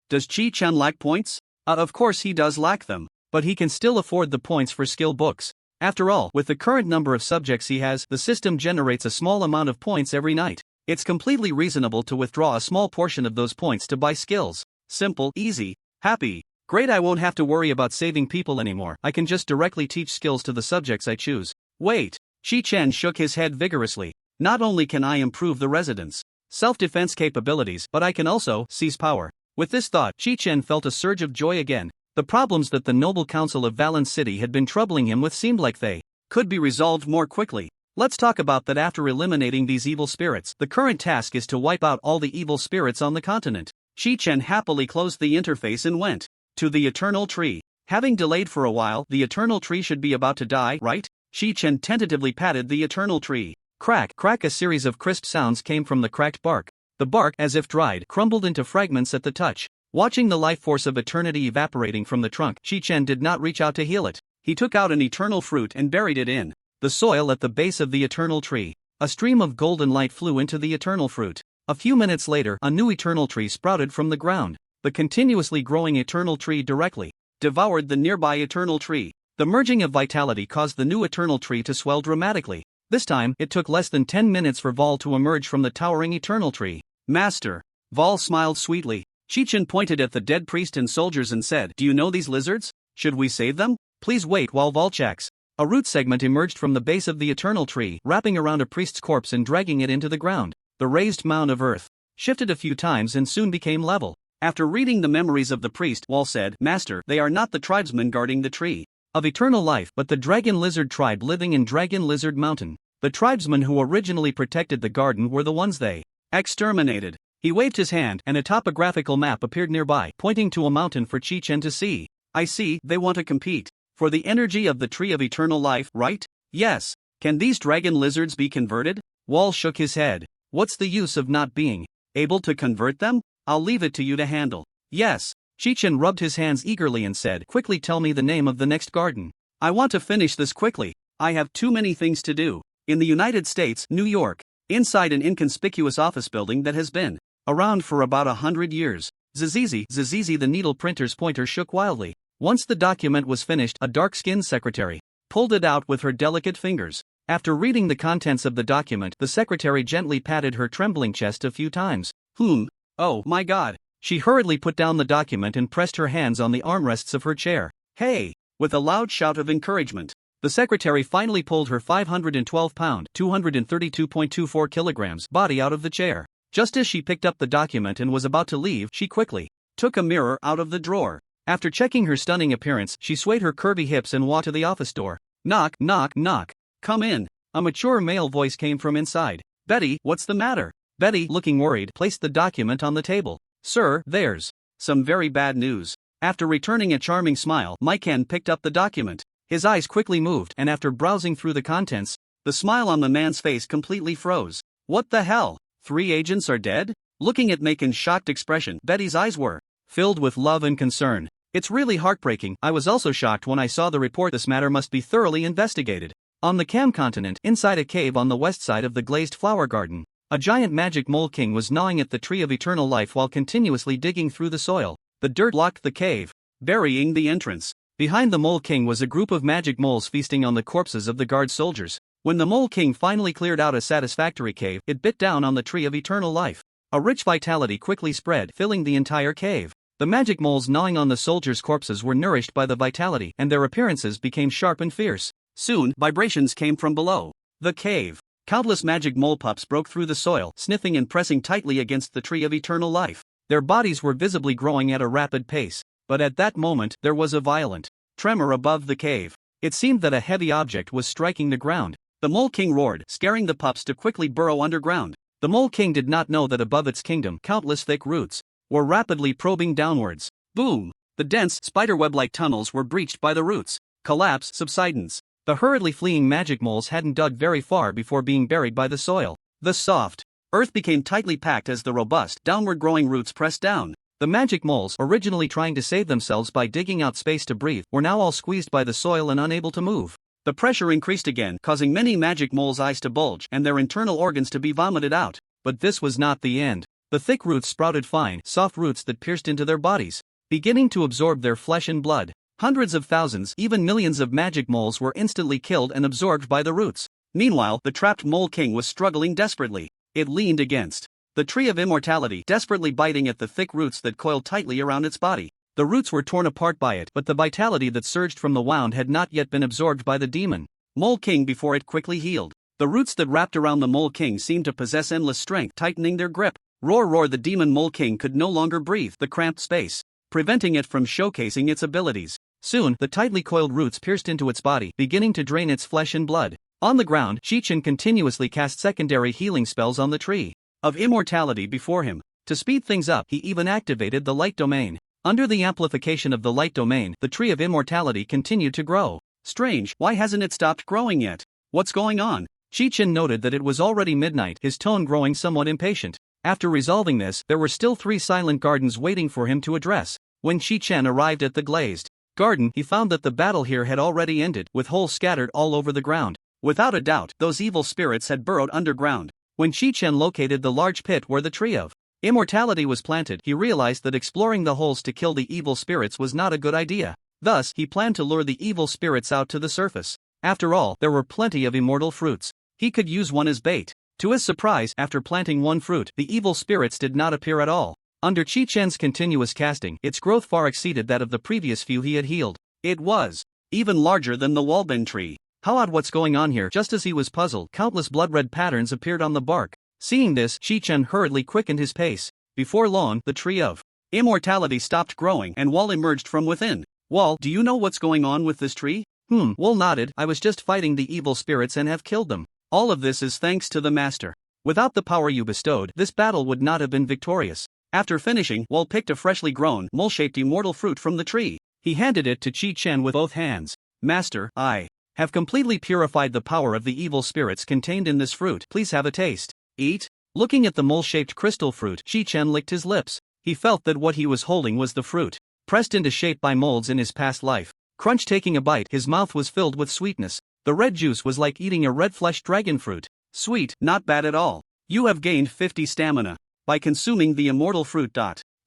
does Chi-Chen lack points? Of course he does lack them, but he can still afford the points for skill books. After all, with the current number of subjects he has, the system generates a small amount of points every night. It's completely reasonable to withdraw a small portion of those points to buy skills. Simple, easy, happy. Great, I won't have to worry about saving people anymore. I can just directly teach skills to the subjects I choose. Wait, Chi-Chen shook his head vigorously. Not only can I improve the residents' self-defense capabilities, but I can also seize power. With this thought, Chi-Chen felt a surge of joy again. The problems that the Noble Council of Valence City had been troubling him with seemed like they could be resolved more quickly. Let's talk about that. After eliminating these evil spirits, the current task is to wipe out all the evil spirits on the continent. Chi-Chen happily closed the interface and went to the Eternal Tree. Having delayed for a while, the Eternal Tree should be about to die, right? Chi-Chen tentatively patted the Eternal Tree. Crack, crack, a series of crisp sounds came from the cracked bark. The bark, as if dried, crumbled into fragments at the touch. Watching the life force of eternity evaporating from the trunk, Chi-Chen did not reach out to heal it. He took out an eternal fruit and buried it in the soil at the base of the eternal tree. A stream of golden light flew into the eternal fruit. A few minutes later, a new eternal tree sprouted from the ground. The continuously growing eternal tree directly devoured the nearby eternal tree. The merging of vitality caused the new eternal tree to swell dramatically. This time, it took less than 10 minutes for Vol to emerge from the towering eternal tree. Master. Vol smiled sweetly. Chi-Chen pointed at the dead priest and soldiers and said, "Do you know these lizards? Should we save them?" Please wait while Vol checks. A root segment emerged from the base of the eternal tree, wrapping around a priest's corpse and dragging it into the ground. The raised mound of earth shifted a few times and soon became level. After reading the memories of the priest, Vol said, "Master, they are not the tribesmen guarding the tree of eternal life, but the dragon lizard tribe living in Dragon Lizard Mountain. The tribesmen who originally protected the garden were the ones they exterminated." He waved his hand, and a topographical map appeared nearby, pointing to a mountain for Chi-Chen to see. "I see, they want to compete for the energy of the tree of eternal life, right?" "Yes." "Can these dragon lizards be converted?" Wall shook his head. "What's the use of not being able to convert them? I'll leave it to you to handle." "Yes." Chi-Chen rubbed his hands eagerly and said, "Quickly tell me the name of the next garden. I want to finish this quickly. I have too many things to do." In the United States, New York, inside an inconspicuous office building that has been around for about 100 years. Zizizi, the needle printer's pointer shook wildly. Once the document was finished, a dark-skinned secretary pulled it out with her delicate fingers. After reading the contents of the document, the secretary gently patted her trembling chest a few times. Oh my God. She hurriedly put down the document and pressed her hands on the armrests of her chair. "Hey!" With a loud shout of encouragement, the secretary finally pulled her 512-pound, 232.24 kilograms body out of the chair. Just as she picked up the document and was about to leave, she quickly took a mirror out of the drawer. After checking her stunning appearance, she swayed her curvy hips and walked to the office door. Knock, knock, knock. "Come in." A mature male voice came from inside. "Betty, what's the matter?" Betty, looking worried, placed the document on the table. "Sir, there's some very bad news." After returning a charming smile, Mike-Han picked up the document. His eyes quickly moved, and after browsing through the contents, the smile on the man's face completely froze. "What the hell? 3 agents are dead?" Looking at Macon's shocked expression, Betty's eyes were filled with love and concern. "It's really heartbreaking. I was also shocked when I saw the report. This matter must be thoroughly investigated." On the Cam continent, inside a cave on the west side of the glazed flower garden, a giant magic mole king was gnawing at the tree of eternal life while continuously digging through the soil. The dirt blocked the cave, burying the entrance. Behind the Mole King was a group of magic moles feasting on the corpses of the guard soldiers. When the Mole King finally cleared out a satisfactory cave, it bit down on the tree of eternal life. A rich vitality quickly spread, filling the entire cave. The magic moles gnawing on the soldiers' corpses were nourished by the vitality, and their appearances became sharp and fierce. Soon, vibrations came from below the cave. Countless magic mole pups broke through the soil, sniffing and pressing tightly against the tree of eternal life. Their bodies were visibly growing at a rapid pace, but at that moment there was a violent tremor above the cave. It seemed that a heavy object was striking the ground. The Mole King roared, scaring the pups to quickly burrow underground. The Mole King did not know that above its kingdom countless thick roots were rapidly probing downwards. Boom! The dense, spiderweb-like tunnels were breached by the roots. Collapse, subsidence. The hurriedly fleeing magic moles hadn't dug very far before being buried by the soil. The soft earth became tightly packed as the robust, downward-growing roots pressed down. The magic moles, originally trying to save themselves by digging out space to breathe, were now all squeezed by the soil and unable to move. The pressure increased again, causing many magic moles' eyes to bulge and their internal organs to be vomited out. But this was not the end. The thick roots sprouted fine, soft roots that pierced into their bodies, beginning to absorb their flesh and blood. Hundreds of thousands, even millions of magic moles were instantly killed and absorbed by the roots. Meanwhile, the trapped Mole King was struggling desperately. It leaned against the tree of immortality, desperately biting at the thick roots that coiled tightly around its body. The roots were torn apart by it, but the vitality that surged from the wound had not yet been absorbed by the demon Mole King before it quickly healed. The roots that wrapped around the Mole King seemed to possess endless strength, tightening their grip. Roar, roar! The demon Mole King could no longer breathe the cramped space, preventing it from showcasing its abilities. Soon, the tightly coiled roots pierced into its body, beginning to drain its flesh and blood. On the ground, Chi-Chen continuously cast secondary healing spells on the tree of immortality before him. To speed things up, he even activated the light domain. Under the amplification of the light domain, the tree of immortality continued to grow. Strange, why hasn't it stopped growing yet? What's going on? Chi-Chen noted that it was already midnight, his tone growing somewhat impatient. After resolving this, there were still 3 silent gardens waiting for him to address. When Chi-Chen arrived at the glazed garden, he found that the battle here had already ended, with holes scattered all over the ground. Without a doubt, those evil spirits had burrowed underground. When Chi-Chen located the large pit where the tree of immortality was planted, he realized that exploring the holes to kill the evil spirits was not a good idea. Thus, he planned to lure the evil spirits out to the surface. After all, there were plenty of immortal fruits. He could use one as bait. To his surprise, after planting one fruit, the evil spirits did not appear at all. Under Chi-Chen's continuous casting, its growth far exceeded that of the previous few he had healed. It was even larger than the whirlwind tree. How odd, what's going on here? Just as he was puzzled, countless blood-red patterns appeared on the bark. Seeing this, Chi-Chen hurriedly quickened his pace. Before long, the tree of immortality stopped growing and Wall emerged from within. Wall, do you know what's going on with this tree? Wall nodded. I was just fighting the evil spirits and have killed them. All of this is thanks to the Master. Without the power you bestowed, this battle would not have been victorious. After finishing, Wall picked a freshly grown, mole-shaped immortal fruit from the tree. He handed it to Chi-Chen with both hands. Master, I have completely purified the power of the evil spirits contained in this fruit. Please have a taste. Eat? Looking at the mole-shaped crystal fruit, Chi-Chen licked his lips. He felt that what he was holding was the fruit, pressed into shape by molds in his past life. Crunch, taking a bite, his mouth was filled with sweetness. The red juice was like eating a red-fleshed dragon fruit. Sweet, not bad at all. You have gained 50 stamina by consuming the immortal fruit.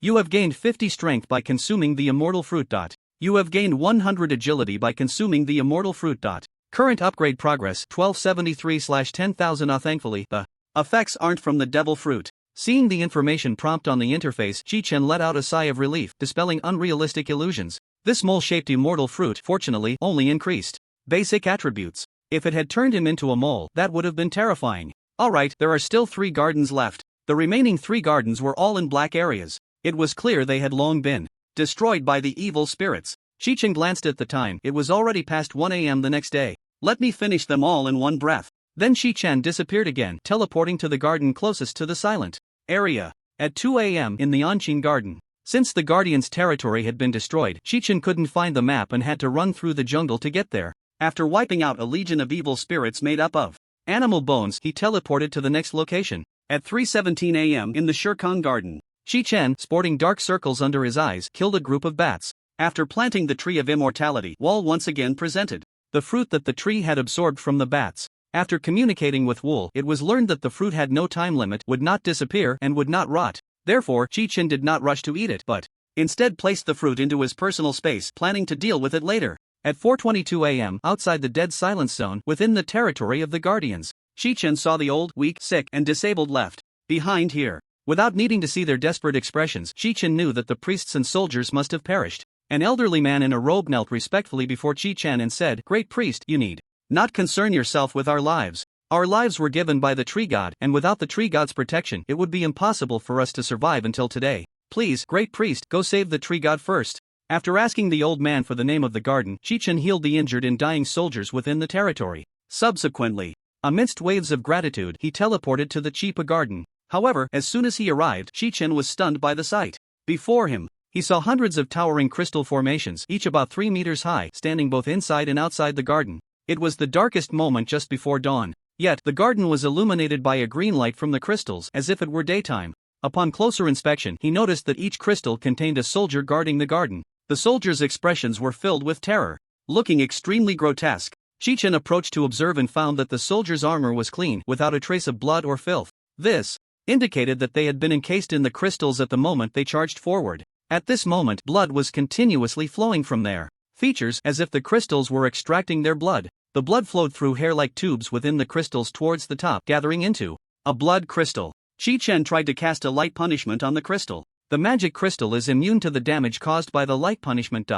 You have gained 50 strength by consuming the immortal fruit. You have gained 100 agility by consuming the immortal fruit. Current upgrade progress 1273/10,000. Thankfully, the effects aren't from the devil fruit. Seeing the information prompt on the interface, Chi-Chen let out a sigh of relief, dispelling unrealistic illusions. This mole-shaped immortal fruit, fortunately, only increased basic attributes. If it had turned him into a mole, that would have been terrifying. Alright, there are still 3 gardens left. The remaining 3 gardens were all in black areas. It was clear they had long been destroyed by the evil spirits. Chi-Chen glanced at the time. It was already past 1 a.m. the next day. Let me finish them all in one breath. Then Chi-Chen disappeared again, teleporting to the garden closest to the silent area. At 2 a.m. in the Anshin garden. Since the Guardian's territory had been destroyed, Chi-Chen couldn't find the map and had to run through the jungle to get there. After wiping out a legion of evil spirits made up of animal bones, he teleported to the next location. At 3:17 a.m. in the Shirkan garden, Chi-Chen, sporting dark circles under his eyes, killed a group of bats. After planting the tree of immortality, Wall once again presented the fruit that the tree had absorbed from the bats. After communicating with Wool, it was learned that the fruit had no time limit, would not disappear, and would not rot. Therefore, Chi-Chen did not rush to eat it, but instead placed the fruit into his personal space, planning to deal with it later. At 4:22 a.m., outside the dead silence zone, within the territory of the Guardians, Chi-Chen saw the old, weak, sick, and disabled left behind here. Without needing to see their desperate expressions, Chi-Chen knew that the priests and soldiers must have perished. An elderly man in a robe knelt respectfully before Chi-Chen and said, "Great priest, you need not concern yourself with our lives. Our lives were given by the tree god, and without the tree god's protection, it would be impossible for us to survive until today. Please, great priest, go save the tree god first." After asking the old man for the name of the garden, Chi-Chen healed the injured and dying soldiers within the territory. Subsequently, amidst waves of gratitude, he teleported to the Chipa garden. However, as soon as he arrived, Chi-Chen was stunned by the sight. Before him, he saw hundreds of towering crystal formations, each about 3 meters high, standing both inside and outside the garden. It was the darkest moment just before dawn. Yet, the garden was illuminated by a green light from the crystals, as if it were daytime. Upon closer inspection, he noticed that each crystal contained a soldier guarding the garden. The soldiers' expressions were filled with terror. Looking extremely grotesque, Chi-Chen approached to observe and found that the soldiers' armor was clean, without a trace of blood or filth. This indicated that they had been encased in the crystals at the moment they charged forward. At this moment, blood was continuously flowing from their features, as if the crystals were extracting their blood. The blood flowed through hair-like tubes within the crystals towards the top, gathering into a blood crystal. Chi-Chen tried to cast a light punishment on the crystal. The magic crystal is immune to the damage caused by the light punishment.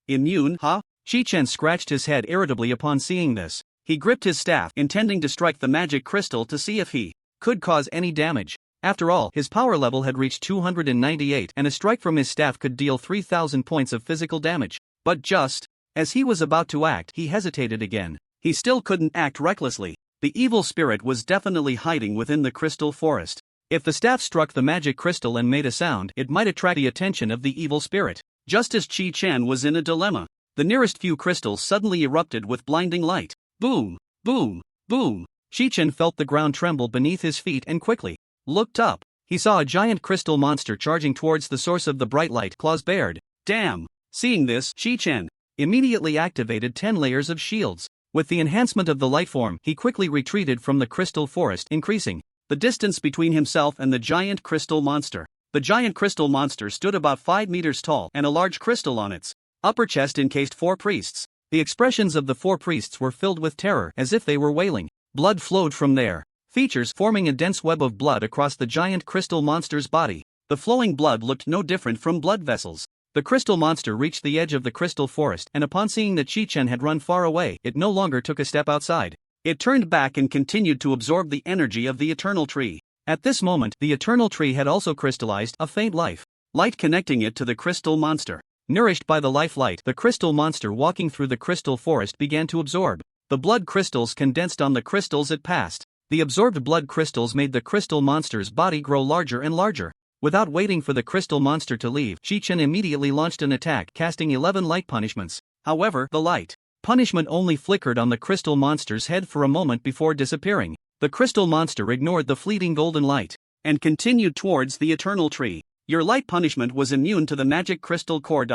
Immune, huh? Chi-Chen scratched his head irritably upon seeing this. He gripped his staff, intending to strike the magic crystal to see if he could cause any damage. After all, his power level had reached 298, and a strike from his staff could deal 3,000 points of physical damage. But just as he was about to act, he hesitated again. He still couldn't act recklessly. The evil spirit was definitely hiding within the crystal forest. If the staff struck the magic crystal and made a sound, it might attract the attention of the evil spirit. Just as Chi-Chen was in a dilemma, the nearest few crystals suddenly erupted with blinding light. Boom! Boom! Boom! Chi-Chen felt the ground tremble beneath his feet and quickly looked up. He saw a giant crystal monster charging towards the source of the bright light, claws bared. Damn! Seeing this, Chi-Chen immediately activated 10 layers of shields. With the enhancement of the light form, he quickly retreated from the crystal forest, increasing the distance between himself and the giant crystal monster. The giant crystal monster stood about 5 meters tall, and a large crystal on its upper chest encased 4 priests. The expressions of the 4 priests were filled with terror, as if they were wailing. Blood flowed from their features, forming a dense web of blood across the giant crystal monster's body. The flowing blood looked no different from blood vessels. The crystal monster reached the edge of the crystal forest, and upon seeing that Chi-Chen had run far away, it no longer took a step outside. It turned back and continued to absorb the energy of the eternal tree. At this moment, the eternal tree had also crystallized a faint light connecting it to the crystal monster. Nourished by the life light, the crystal monster walking through the crystal forest began to absorb. The blood crystals condensed on the crystals it passed. The absorbed blood crystals made the crystal monster's body grow larger and larger. Without waiting for the crystal monster to leave, Chi-Chen immediately launched an attack, casting 11 light punishments. However, the light punishment only flickered on the crystal monster's head for a moment before disappearing. The crystal monster ignored the fleeting golden light and continued towards the eternal tree. Your light punishment was immune to the magic crystal core.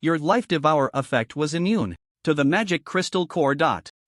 Your life devour effect was immune to the magic crystal core.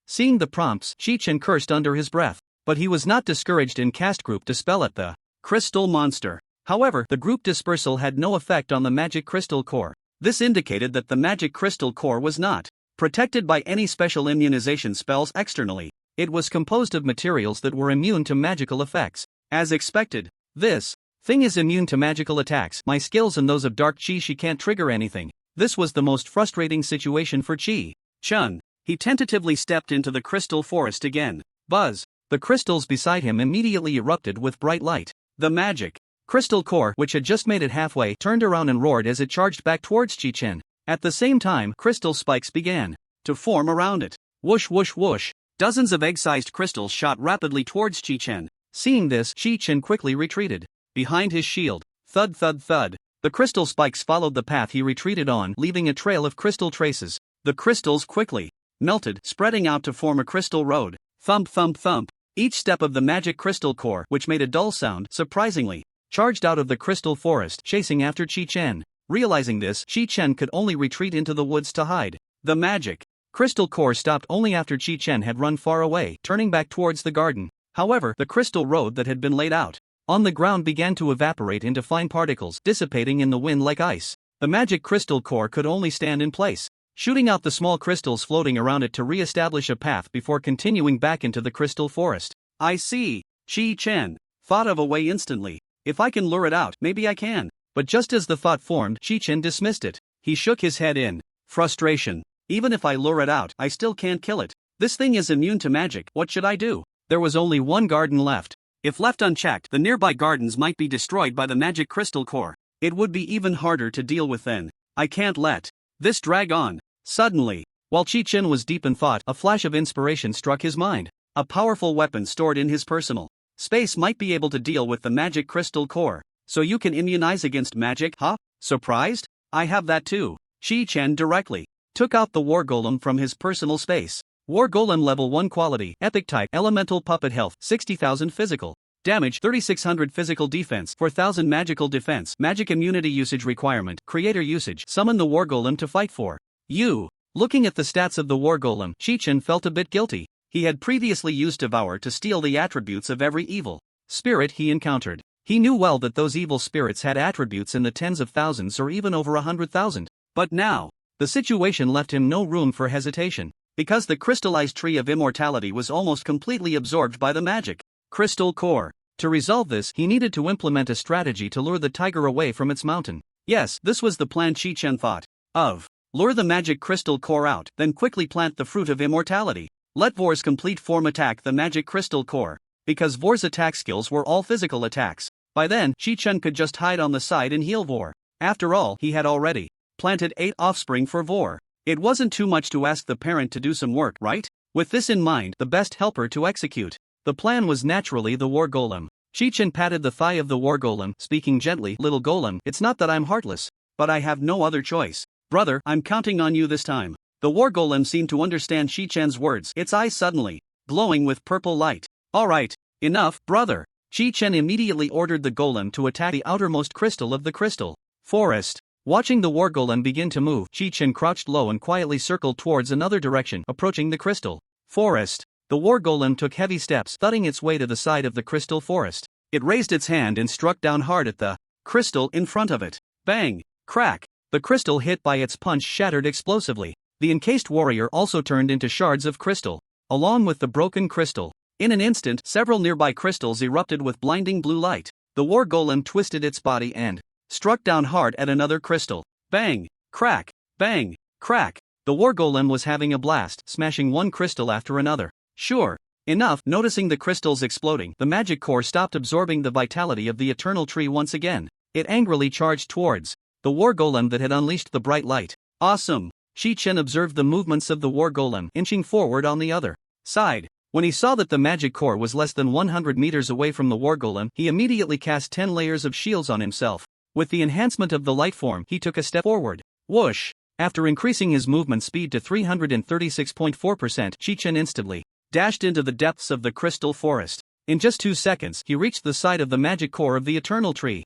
Seeing the prompts, Chi-Chen cursed under his breath, but he was not discouraged and cast group dispel at the crystal monster. However, the group dispersal had no effect on the magic crystal core. This indicated that the magic crystal core was not protected by any special immunization spells externally. It was composed of materials that were immune to magical effects. As expected, this thing is immune to magical attacks. My skills and those of Dark Chi, she can't trigger anything. This was the most frustrating situation for Chi-Chen. He tentatively stepped into the crystal forest again. Buzz! The crystals beside him immediately erupted with bright light. The magic crystal core, which had just made it halfway, turned around and roared as it charged back towards Chi-Chen. At the same time, crystal spikes began to form around it. Whoosh whoosh whoosh. Dozens of egg-sized crystals shot rapidly towards Chi-Chen. Seeing this, Chi-Chen quickly retreated behind his shield. Thud thud thud. The crystal spikes followed the path he retreated on, leaving a trail of crystal traces. The crystals quickly melted, spreading out to form a crystal road. Thump thump thump. Each step of the magic crystal core, which made a dull sound, surprisingly charged out of the crystal forest, chasing after Chi-Chen. Realizing this, Chi-Chen could only retreat into the woods to hide. The magic crystal core stopped only after Chi-Chen had run far away, turning back towards the garden. However, the crystal road that had been laid out on the ground began to evaporate into fine particles, dissipating in the wind like ice. The magic crystal core could only stand in place, shooting out the small crystals floating around it to re-establish a path before continuing back into the crystal forest. I see. Chi-Chen thought of a way instantly. If I can lure it out, maybe I can. But just as the thought formed, Chi-Chen dismissed it. He shook his head in frustration. Even if I lure it out, I still can't kill it. This thing is immune to magic, what should I do? There was only one garden left. If left unchecked, the nearby gardens might be destroyed by the magic crystal core. It would be even harder to deal with then. I can't let this drag on. Suddenly, while Chi-Chen was deep in thought, a flash of inspiration struck his mind. A powerful weapon stored in his personal space might be able to deal with the magic crystal core. So you can immunize against magic, huh? Surprised? I have that too. Chi-Chen directly took out the war golem from his personal space. War golem level 1 quality, epic type, elemental puppet health, 60,000 physical damage, 3600 physical defense, 4000 magical defense, magic immunity usage requirement, creator usage, summon the war golem to fight for you. Looking at the stats of the war golem, Chi-Chen felt a bit guilty. He had previously used Devour to steal the attributes of every evil spirit he encountered. He knew well that those evil spirits had attributes in the tens of thousands or even over 100,000. But now, the situation left him no room for hesitation, because the crystallized tree of immortality was almost completely absorbed by the magic crystal core. To resolve this, he needed to implement a strategy to lure the tiger away from its mountain. Yes, this was the plan Chi-Chen thought of. Lure the magic crystal core out, then quickly plant the fruit of immortality. Let Vor's complete form attack the magic crystal core. Because Vor's attack skills were all physical attacks. By then, Chi-Chen could just hide on the side and heal Vor. After all, he had already planted 8 offspring for Vor. It wasn't too much to ask the parent to do some work, right? With this in mind, the best helper to execute the plan was naturally the war golem. Chi-Chen patted the thigh of the war golem, speaking gently, "Little golem, it's not that I'm heartless, but I have no other choice. Brother, I'm counting on you this time." The war golem seemed to understand Chi-Chen's words, its eyes suddenly glowing with purple light. "Alright, enough, brother." Chi-Chen immediately ordered the golem to attack the outermost crystal of the crystal forest. Watching the war golem begin to move, Chi-Chen crouched low and quietly circled towards another direction, approaching the crystal forest. The war golem took heavy steps, thudding its way to the side of the crystal forest. It raised its hand and struck down hard at the crystal in front of it. Bang! Crack! The crystal hit by its punch shattered explosively. The encased warrior also turned into shards of crystal, along with the broken crystal. In an instant, several nearby crystals erupted with blinding blue light. The war golem twisted its body and struck down hard at another crystal. Bang! Crack! Bang! Crack! The war golem was having a blast, smashing one crystal after another. Sure enough, noticing the crystals exploding, the magic core stopped absorbing the vitality of the eternal tree once again. It angrily charged towards the war golem that had unleashed the bright light. Awesome! Chi-Chen observed the movements of the war golem, inching forward on the other side. When he saw that the magic core was less than 100 meters away from the war golem, he immediately cast 10 layers of shields on himself. With the enhancement of the light form, he took a step forward. Whoosh! After increasing his movement speed to 336.4%, Chi-Chen instantly dashed into the depths of the crystal forest. In just 2 seconds, he reached the side of the magic core of the eternal tree.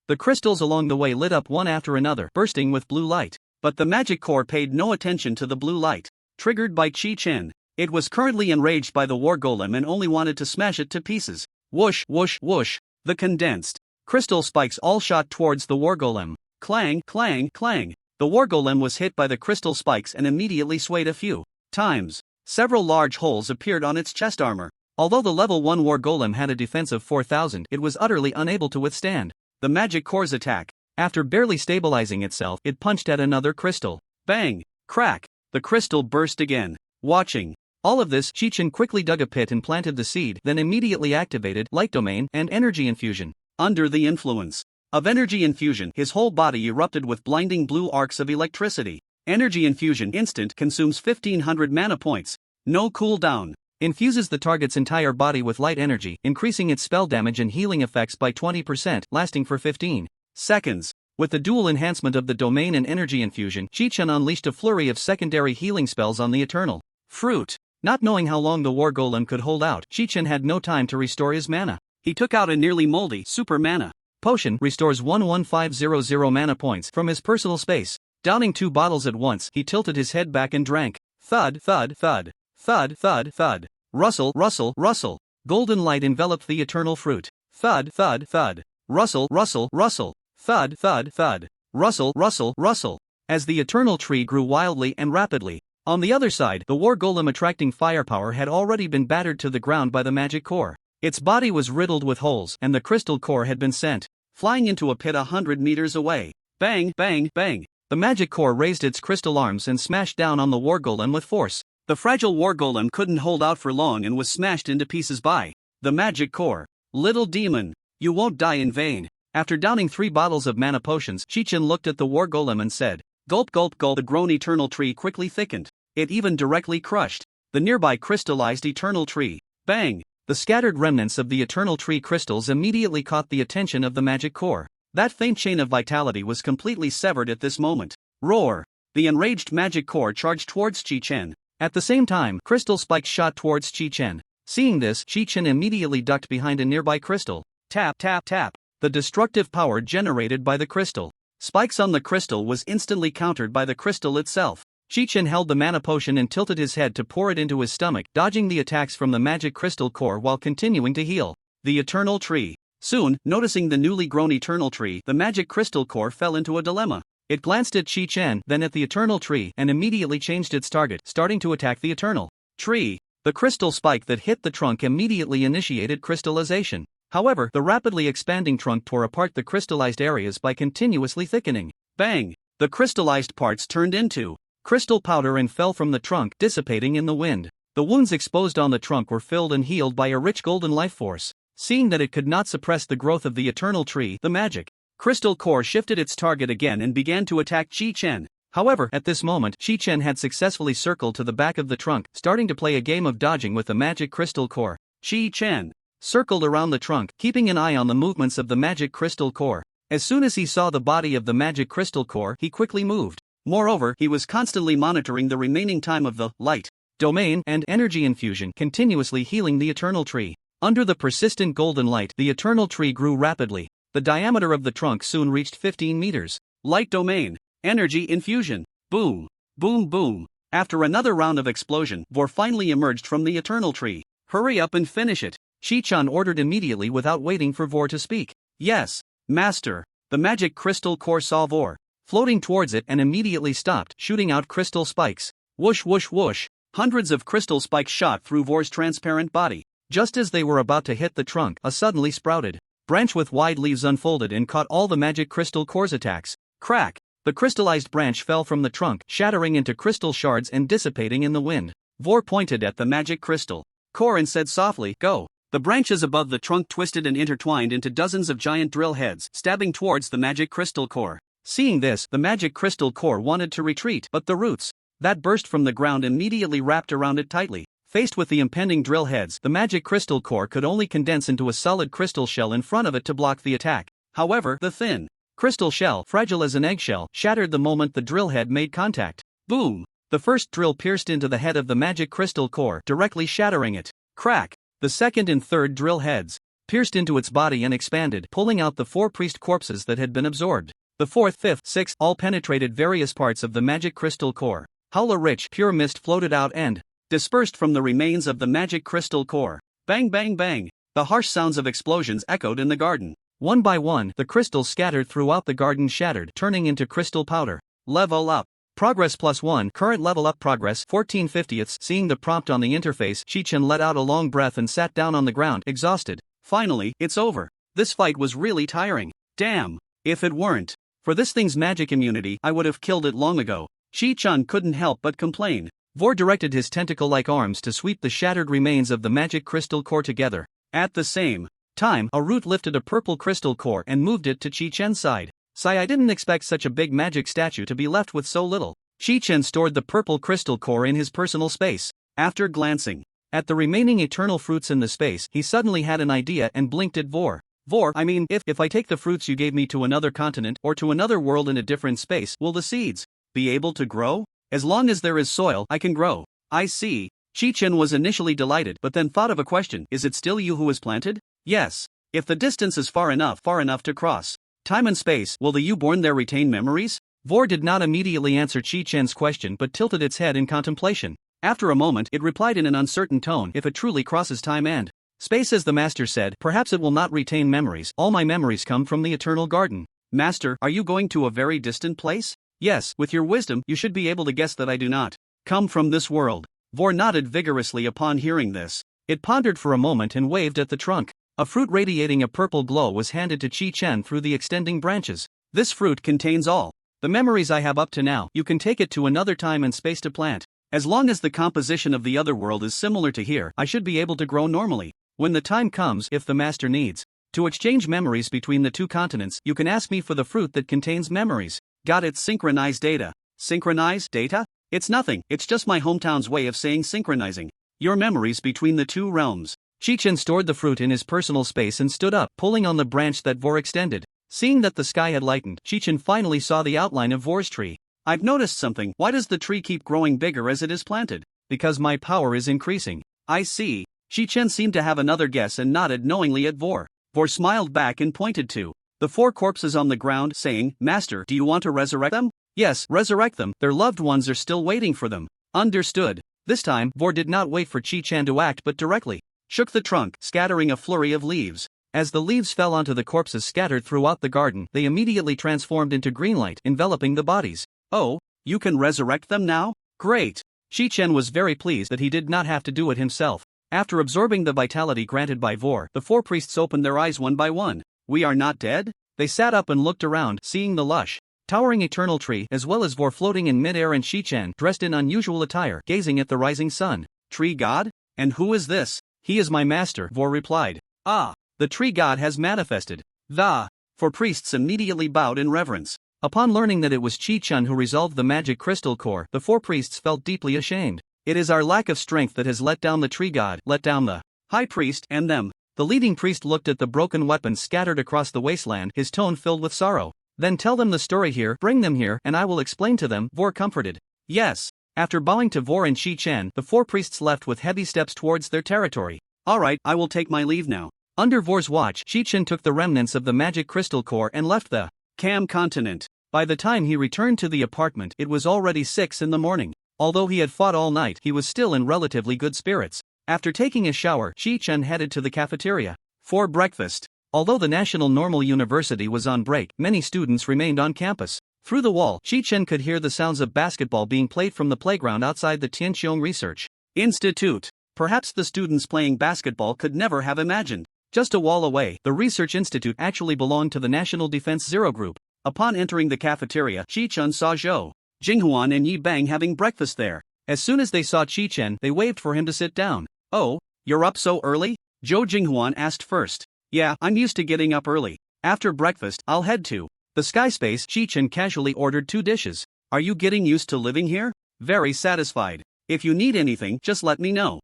The crystals along the way lit up one after another, bursting with blue light. But the magic core paid no attention to the blue light, triggered by Chi-Chen. It was currently enraged by the war golem and only wanted to smash it to pieces. Whoosh, whoosh, whoosh. The condensed crystal spikes all shot towards the war golem. Clang, clang, clang. The war golem was hit by the crystal spikes and immediately swayed a few times. Several large holes appeared on its chest armor. Although the level 1 war golem had a defense of 4000, it was utterly unable to withstand the magic core's attack. After barely stabilizing itself, it punched at another crystal. Bang! Crack! The crystal burst again. Watching all of this, Chi-Chen quickly dug a pit and planted the seed, then immediately activated Light Domain and Energy Infusion. Under the influence of Energy Infusion, his whole body erupted with blinding blue arcs of electricity. Energy Infusion instant consumes 1500 mana points. No cooldown. Infuses the target's entire body with light energy, increasing its spell damage and healing effects by 20%, lasting for 15 seconds. With the dual enhancement of the domain and energy infusion, Chi-Chen unleashed a flurry of secondary healing spells on the eternal fruit. Not knowing how long the war golem could hold out, Chi-Chen had no time to restore his mana. He took out a nearly moldy super mana potion, restores 11500 mana points from his personal space. Downing 2 bottles at once, he tilted his head back and drank. Thud, thud, thud. Thud, thud, thud. Rustle, rustle, rustle. Golden light enveloped the eternal fruit. Thud, thud, thud. Rustle, rustle, rustle. Thud, thud, thud. Rustle, rustle, rustle. As the eternal tree grew wildly and rapidly. On the other side, the war golem attracting firepower had already been battered to the ground by the magic core. Its body was riddled with holes and the crystal core had been sent flying into a pit 100 meters away. Bang, bang, bang. The magic core raised its crystal arms and smashed down on the war golem with force. The fragile war golem couldn't hold out for long and was smashed into pieces by the magic core. Little demon, you won't die in vain. After downing 3 bottles of mana potions, Chi-Chen looked at the war golem and said, gulp gulp gulp. The grown eternal tree quickly thickened. It even directly crushed the nearby crystallized eternal tree. Bang! The scattered remnants of the eternal tree crystals immediately caught the attention of the magic core. That faint chain of vitality was completely severed at this moment. Roar! The enraged magic core charged towards Chi-Chen. At the same time, crystal spikes shot towards Chi-Chen. Seeing this, Chi-Chen immediately ducked behind a nearby crystal. Tap tap tap. The destructive power generated by the crystal spikes on the crystal was instantly countered by the crystal itself. Chi-Chen held the mana potion and tilted his head to pour it into his stomach, dodging the attacks from the magic crystal core while continuing to heal the eternal tree. Soon, noticing the newly grown eternal tree, the magic crystal core fell into a dilemma. It glanced at Chi-Chen, then at the eternal tree, and immediately changed its target, starting to attack the eternal tree. The crystal spike that hit the trunk immediately initiated crystallization. However, the rapidly expanding trunk tore apart the crystallized areas by continuously thickening. Bang! The crystallized parts turned into crystal powder and fell from the trunk, dissipating in the wind. The wounds exposed on the trunk were filled and healed by a rich golden life force. Seeing that it could not suppress the growth of the eternal tree, the magic crystal core shifted its target again and began to attack Chi-Chen. However, at this moment, Chi-Chen had successfully circled to the back of the trunk, starting to play a game of dodging with the magic crystal core. Chi-Chen circled around the trunk, keeping an eye on the movements of the magic crystal core. As soon as he saw the body of the magic crystal core, he quickly moved. Moreover, he was constantly monitoring the remaining time of the light domain and energy infusion, continuously healing the eternal tree. Under the persistent golden light, the eternal tree grew rapidly. The diameter of the trunk soon reached 15 meters. Light domain, energy infusion, boom, boom boom. After another round of explosion, Vor finally emerged from the eternal tree. Hurry up and finish it, Chi-Chen ordered immediately without waiting for Vor to speak. Yes, master. The magic crystal core saw Vor floating towards it and immediately stopped, shooting out crystal spikes. Whoosh whoosh whoosh. Hundreds of crystal spikes shot through Vor's transparent body. Just as they were about to hit the trunk, a suddenly sprouted branch with wide leaves unfolded and caught all the magic crystal core's attacks. Crack! The crystallized branch fell from the trunk, shattering into crystal shards and dissipating in the wind. Vor pointed at the magic crystal core and said softly, "Go." The branches above the trunk twisted and intertwined into dozens of giant drill heads, stabbing towards the magic crystal core. Seeing this, the magic crystal core wanted to retreat, but the roots that burst from the ground immediately wrapped around it tightly. Faced with the impending drill heads, the magic crystal core could only condense into a solid crystal shell in front of it to block the attack. However, the thin crystal shell, fragile as an eggshell, shattered the moment the drill head made contact. Boom! The first drill pierced into the head of the magic crystal core, directly shattering it. Crack! The second and third drill heads pierced into its body and expanded, pulling out the 4 priest corpses that had been absorbed. The fourth, fifth, sixth all penetrated various parts of the magic crystal core. How a rich, pure mist floated out and dispersed from the remains of the magic crystal core. Bang bang bang! The harsh sounds of explosions echoed in the garden. One by one, the crystals scattered throughout the garden shattered, turning into crystal powder. Level up. Progress +1. Current level up progress 14/50. Seeing the prompt on the interface, Chi-Chen let out a long breath and sat down on the ground, exhausted. Finally, it's over. This fight was really tiring. Damn. If it weren't for this thing's magic immunity, I would have killed it long ago. Chi-Chen couldn't help but complain. Vor directed his tentacle-like arms to sweep the shattered remains of the magic crystal core together. At the same time, a root lifted a purple crystal core and moved it to Chi-Chen's side. Sigh, I didn't expect such a big magic statue to be left with so little. Chi-Chen stored the purple crystal core in his personal space. After glancing at the remaining eternal fruits in the space, he suddenly had an idea and blinked at Vor. Vor, I mean, if I take the fruits you gave me to another continent or to another world in a different space, will the seeds be able to grow? As long as there is soil, I can grow. I see. Chi-Chen was initially delighted but then thought of a question. Is it still you who is planted? Yes. If the distance is far enough to cross time and space, will the you born there retain memories? Vor did not immediately answer Chi-Chen's question but tilted its head in contemplation. After a moment, it replied in an uncertain tone, if it truly crosses time and space as the master said, perhaps it will not retain memories. All my memories come from the eternal garden. Master, are you going to a very distant place? Yes, with your wisdom, you should be able to guess that I do not come from this world. Vor nodded vigorously upon hearing this. It pondered for a moment and waved at the trunk. A fruit radiating a purple glow was handed to Chi-Chen through the extending branches. This fruit contains all the memories I have up to now. You can take it to another time and space to plant. As long as the composition of the other world is similar to here, I should be able to grow normally. When the time comes, if the master needs to exchange memories between the two continents, you can ask me for the fruit that contains memories. Got it. Synchronized data. Synchronized data? It's nothing, it's just my hometown's way of saying synchronizing your memories between the two realms. Chi-Chen stored the fruit in his personal space and stood up, pulling on the branch that Vor extended. Seeing that the sky had lightened, Chi-Chen finally saw the outline of Vor's tree. I've noticed something. Why does the tree keep growing bigger as it is planted? Because my power is increasing. I see. Chi-Chen seemed to have another guess and nodded knowingly at Vor. Vor smiled back and pointed to the 4 corpses on the ground, saying, Master, do you want to resurrect them? Yes, resurrect them. Their loved ones are still waiting for them. Understood. This time, Vor did not wait for Chi-Chen to act but directly shook the trunk, scattering a flurry of leaves. As the leaves fell onto the corpses scattered throughout the garden, they immediately transformed into green light, enveloping the bodies. Oh, you can resurrect them now? Great! Chi-Chen was very pleased that he did not have to do it himself. After absorbing the vitality granted by Vor, the 4 priests opened their eyes one by one. We are not dead? They sat up and looked around, seeing the lush, towering eternal tree as well as Vor floating in midair and Chi-Chen dressed in unusual attire, gazing at the rising sun. Tree god? And who is this? He is my master, Vor replied. Ah, the tree god has manifested. The 4 priests immediately bowed in reverence. Upon learning that it was Chi-Chen who resolved the magic crystal core, the 4 priests felt deeply ashamed. It is our lack of strength that has let down the tree god, let down the high priest and them. The leading priest looked at the broken weapons scattered across the wasteland, his tone filled with sorrow. Then tell them the story here, bring them here, and I will explain to them, Vor comforted. Yes. After bowing to Vor and Chi-Chen, the 4 priests left with heavy steps towards their territory. Alright, I will take my leave now. Under Vor's watch, Chi-Chen took the remnants of the magic crystal core and left the Cam continent. By the time he returned to the apartment, it was already 6 in the morning. Although he had fought all night, he was still in relatively good spirits. After taking a shower, Chi-Chen headed to the cafeteria for breakfast. Although the National Normal University was on break, many students remained on campus. Through the wall, Chi-Chen could hear the sounds of basketball being played from the playground outside the Tianqiong Research Institute. Perhaps the students playing basketball could never have imagined. Just a wall away, the Research Institute actually belonged to the National Defense Zero Group. Upon entering the cafeteria, Chi-Chen saw Zhou Jinghuan and Yi Bang having breakfast there. As soon as they saw Chi-Chen, they waved for him to sit down. Oh, you're up so early? Zhou Jinghuan asked first. Yeah, I'm used to getting up early. After breakfast, I'll head to the sky space. Chi-Chen casually ordered 2 dishes. Are you getting used to living here? Very satisfied. If you need anything, just let me know.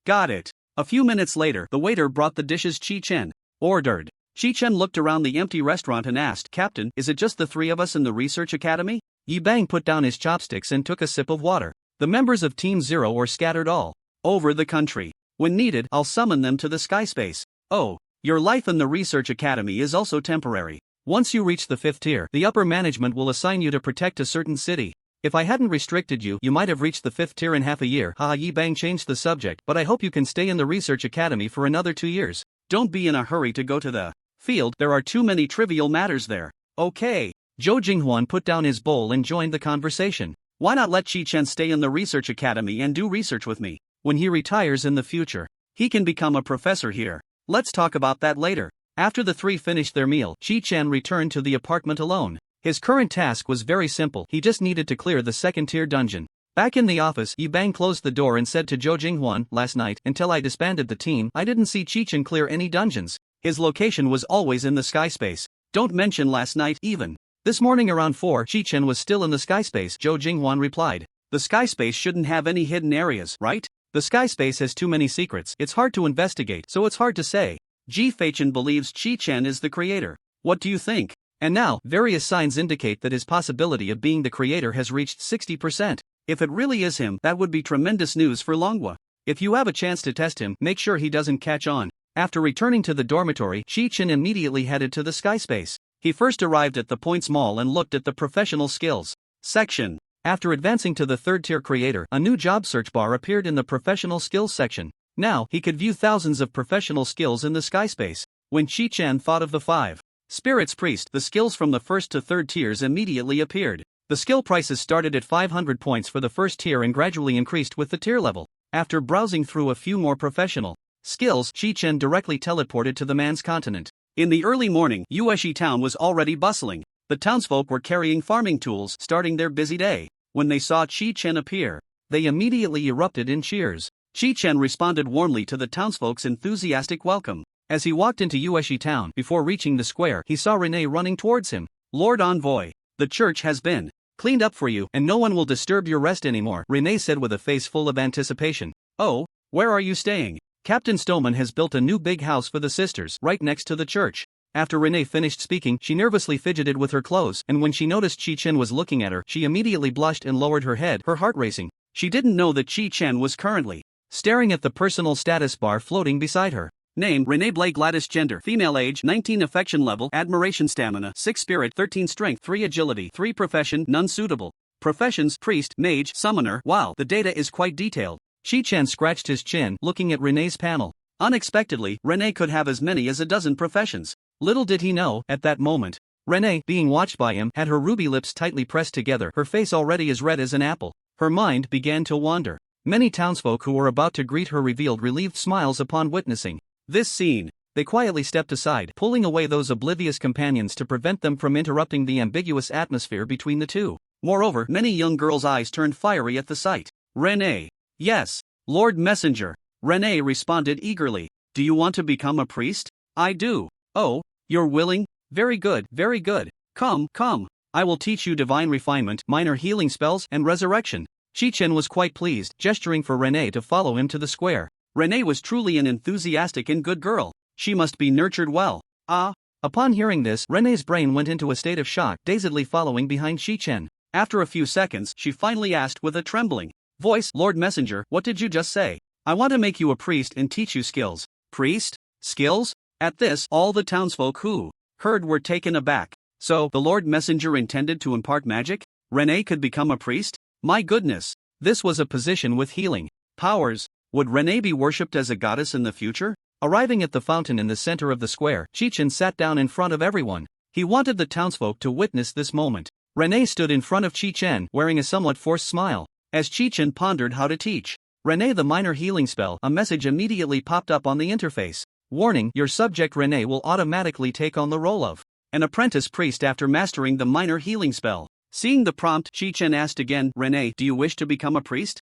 Got it. A few minutes later, the waiter brought the dishes Chi-Chen ordered. Chi-Chen looked around the empty restaurant and asked, Captain, is it just the 3 of us in the research academy? Yi Bang put down his chopsticks and took a sip of water. The members of Team Zero were scattered all over the country. When needed, I'll summon them to the sky space. Oh, your life in the research academy is also temporary. Once you reach the 5th tier, the upper management will assign you to protect a certain city. If I hadn't restricted you, you might have reached the 5th tier in half a year. Haha, Yi Bang changed the subject, but I hope you can stay in the research academy for another 2 years. Don't be in a hurry to go to the field, there are too many trivial matters there. Okay. Zhou Jinghuan put down his bowl and joined the conversation. Why not let Chi-Chen stay in the research academy and do research with me? When he retires in the future, he can become a professor here. Let's talk about that later. After the 3 finished their meal, Chi-Chen returned to the apartment alone. His current task was very simple, he just needed to clear the 2nd tier dungeon. Back in the office, Yi Bang closed the door and said to Zhou Jinghuan, last night, until I disbanded the team, I didn't see Chi-Chen clear any dungeons. His location was always in the sky space. Don't mention last night, even. This morning around 4, Chi-Chen was still in the sky space, Zhou Jinghuan replied. The sky space shouldn't have any hidden areas, right? The sky space has too many secrets, it's hard to investigate, so it's hard to say. Ji Feichen believes Chi-Chen is the creator. What do you think? And now, various signs indicate that his possibility of being the creator has reached 60%. If it really is him, that would be tremendous news for Longhua. If you have a chance to test him, make sure he doesn't catch on. After returning to the dormitory, Chi-Chen immediately headed to the sky space. He first arrived at the Points Mall and looked at the professional skills section. After advancing to the 3rd tier creator, a new job search bar appeared in the professional skills section. Now, he could view thousands of professional skills in the sky space. When Chi-Chen thought of the 5 Spirits Priest, the skills from the 1st to 3rd tiers immediately appeared. The skill prices started at 500 points for the 1st tier and gradually increased with the tier level. After browsing through a few more professional skills, Chi-Chen directly teleported to the man's continent. In the early morning, Yueshi town was already bustling. The townsfolk were carrying farming tools, starting their busy day. When they saw Chi-Chen appear, they immediately erupted in cheers. Chi-Chen responded warmly to the townsfolk's enthusiastic welcome. As he walked into Yueshi town, before reaching the square, he saw Renee running towards him. Lord Envoy, the church has been cleaned up for you, and no one will disturb your rest anymore, Renee said with a face full of anticipation. Oh, where are you staying? Captain Stoneman has built a new big house for the sisters, right next to the church. After Renee finished speaking, she nervously fidgeted with her clothes, and when she noticed Chi-Chen was looking at her, she immediately blushed and lowered her head, her heart racing. She didn't know that Chi-Chen was currently staring at the personal status bar floating beside her. Name: Renee Blake. Gladys. Gender: female. Age: 19. Affection level: admiration. Stamina: 6. Spirit: 13. Strength: 3. Agility: 3. Profession: none suitable. Professions: priest, mage, summoner. Wow, the data is quite detailed. Chi-Chen scratched his chin, looking at Renee's panel. Unexpectedly, Renee could have as many as a dozen professions. Little did he know, at that moment, Renee, being watched by him, had her ruby lips tightly pressed together, her face already as red as an apple. Her mind began to wander. Many townsfolk who were about to greet her revealed relieved smiles upon witnessing this scene. They quietly stepped aside, pulling away those oblivious companions to prevent them from interrupting the ambiguous atmosphere between the two. Moreover, many young girls' eyes turned fiery at the sight. Renee. Yes, Lord Messenger. Renee responded eagerly. Do you want to become a priest? I do. Oh, you're willing? Very good, very good. Come, come. I will teach you divine refinement, minor healing spells, and resurrection. Chi-Chen was quite pleased, gesturing for Renee to follow him to the square. Renee was truly an enthusiastic and good girl. She must be nurtured well. Upon hearing this, Renee's brain went into a state of shock, dazedly following behind Chi-Chen. After a few seconds, she finally asked with a trembling voice, Lord Messenger, what did you just say? I want to make you a priest and teach you skills. Priest? Skills? At this, all the townsfolk who heard were taken aback. So, the Lord Messenger intended to impart magic? Renee could become a priest? My goodness! This was a position with healing powers. Would Renee be worshipped as a goddess in the future? Arriving at the fountain in the center of the square, Chi-Chen sat down in front of everyone. He wanted the townsfolk to witness this moment. Renee stood in front of Chi-Chen, wearing a somewhat forced smile. As Chi-Chen pondered how to teach Renee the minor healing spell, a message immediately popped up on the interface. Warning: your subject Renee will automatically take on the role of an apprentice priest after mastering the minor healing spell. Seeing the prompt, Chi-Chen asked again, Renee, do you wish to become a priest?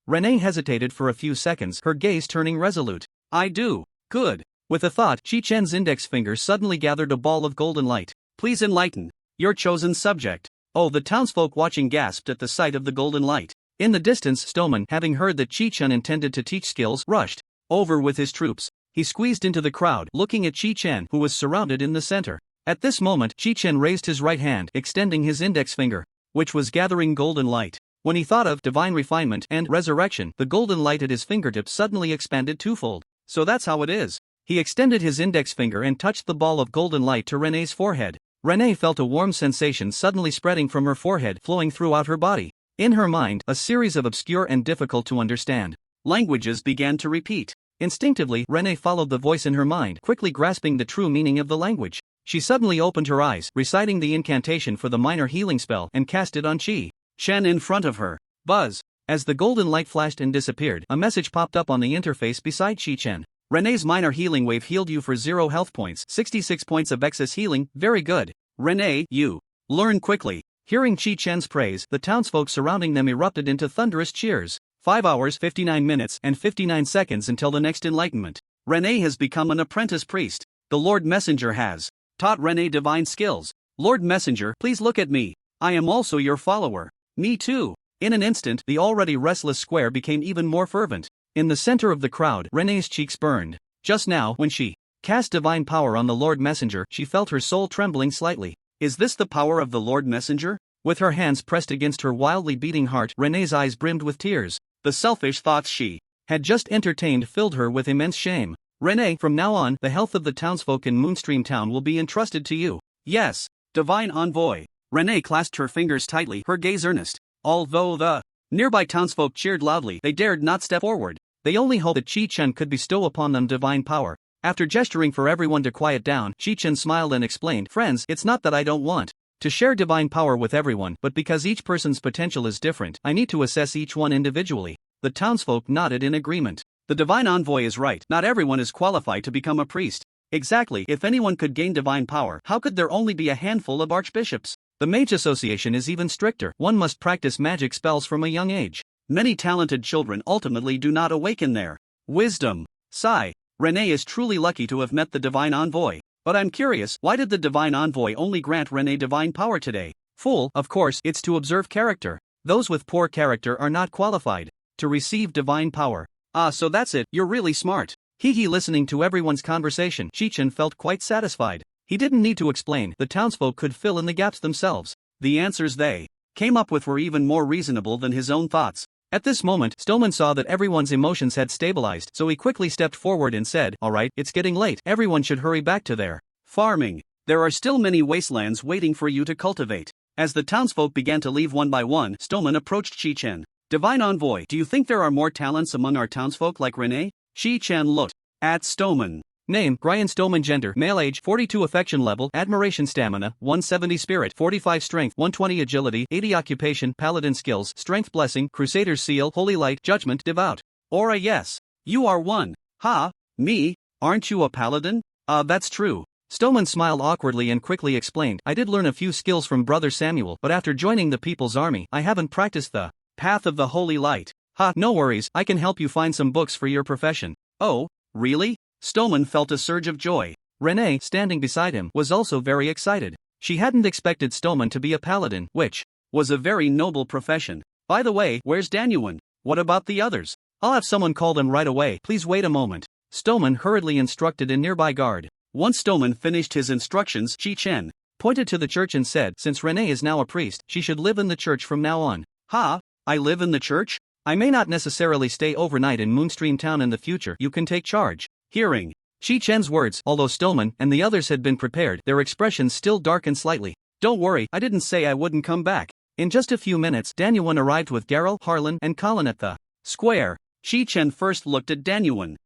Renee hesitated for a few seconds, her gaze turning resolute. I do. Good. With a thought, Chi-Chen's index finger suddenly gathered a ball of golden light. Please enlighten your chosen subject. Oh, the townsfolk watching gasped at the sight of the golden light. In the distance, Stoneman, having heard that Chi-Chen intended to teach skills, rushed over with his troops. He squeezed into the crowd, looking at Chi-Chen, who was surrounded in the center. At this moment, Chi-Chen raised his right hand, extending his index finger, which was gathering golden light. When he thought of divine refinement and resurrection, the golden light at his fingertips suddenly expanded twofold. So that's how it is. He extended his index finger and touched the ball of golden light to Renee's forehead. Renee felt a warm sensation suddenly spreading from her forehead, flowing throughout her body. In her mind, a series of obscure and difficult to understand languages began to repeat. Instinctively, Renee followed the voice in her mind, quickly grasping the true meaning of the language. She suddenly opened her eyes, reciting the incantation for the minor healing spell, and cast it on Chi-Chen in front of her. Buzz! As the golden light flashed and disappeared, a message popped up on the interface beside Chi-Chen. Renee's minor healing wave healed you for 0 health points, 66 points of excess healing, very good. Renee, you learn quickly. Hearing Chi-Chen's praise, the townsfolk surrounding them erupted into thunderous cheers. 5 hours, 59 minutes, and 59 seconds until the next enlightenment. Renee has become an apprentice priest. The Lord Messenger has taught Renee divine skills. Lord Messenger, please look at me. I am also your follower. Me too. In an instant, the already restless square became even more fervent. In the center of the crowd, Renee's cheeks burned. Just now, when she cast divine power on the Lord Messenger, she felt her soul trembling slightly. Is this the power of the Lord Messenger? With her hands pressed against her wildly beating heart, Renee's eyes brimmed with tears. The selfish thoughts she had just entertained filled her with immense shame. Renee, from now on, the health of the townsfolk in Moonstream Town will be entrusted to you. Yes, divine envoy. Renee clasped her fingers tightly, her gaze earnest. Although the nearby townsfolk cheered loudly, they dared not step forward. They only hoped that Chi-Chen could bestow upon them divine power. After gesturing for everyone to quiet down, Chi-Chen smiled and explained, Friends, it's not that I don't want to share divine power with everyone, but because each person's potential is different, I need to assess each one individually. The townsfolk nodded in agreement. The divine envoy is right, not everyone is qualified to become a priest. Exactly, if anyone could gain divine power, how could there only be a handful of archbishops? The Mage Association is even stricter, one must practice magic spells from a young age. Many talented children ultimately do not awaken their wisdom. Sigh. Renee is truly lucky to have met the divine envoy. But I'm curious, why did the divine envoy only grant Renee divine power today? Fool, of course, it's to observe character. Those with poor character are not qualified to receive divine power. Ah, so that's it, you're really smart. Listening to everyone's conversation, Chi-Chen felt quite satisfied. He didn't need to explain, the townsfolk could fill in the gaps themselves. The answers they came up with were even more reasonable than his own thoughts. At this moment, Stillman saw that everyone's emotions had stabilized, so he quickly stepped forward and said, "Alright, it's getting late, everyone should hurry back to their farming. There are still many wastelands waiting for you to cultivate." As the townsfolk began to leave one by one, Stillman approached Chi-Chen. "Divine Envoy, do you think there are more talents among our townsfolk like Renee?" Chi-Chen looked at Stillman. Name, Brian Stillman. Gender, male. Age, 42. Affection level, admiration. Stamina, 170. Spirit, 45. Strength, 120. Agility, 80. Occupation, paladin. Skills, strength. Blessing, crusader's seal, holy light, judgment, devout. Aura. Yes. You are one. Ha, me, aren't you a paladin? That's true. Stillman smiled awkwardly and quickly explained, "I did learn a few skills from Brother Samuel, but after joining the People's Army, I haven't practiced the path of the holy light." Ha, no worries, I can help you find some books for your profession. Oh, really? Stillman felt a surge of joy. Renee, standing beside him, was also very excited. She hadn't expected Stillman to be a paladin, which was a very noble profession. By the way, where's Danyuan? What about the others? I'll have someone call them right away, please wait a moment. Stillman hurriedly instructed a nearby guard. Once Stillman finished his instructions, Chi-Chen pointed to the church and said, "Since Renee is now a priest, she should live in the church from now on." Ha, I live in the church? I may not necessarily stay overnight in Moonstream Town in the future, you can take charge. Hearing Chi-Chen's words, although Stillman and the others had been prepared, their expressions still darkened slightly. "Don't worry, I didn't say I wouldn't come back." In just a few minutes, Danyuan arrived with Garrel, Harlan, and Colin at the square. Chi-Chen first looked at Danyuan.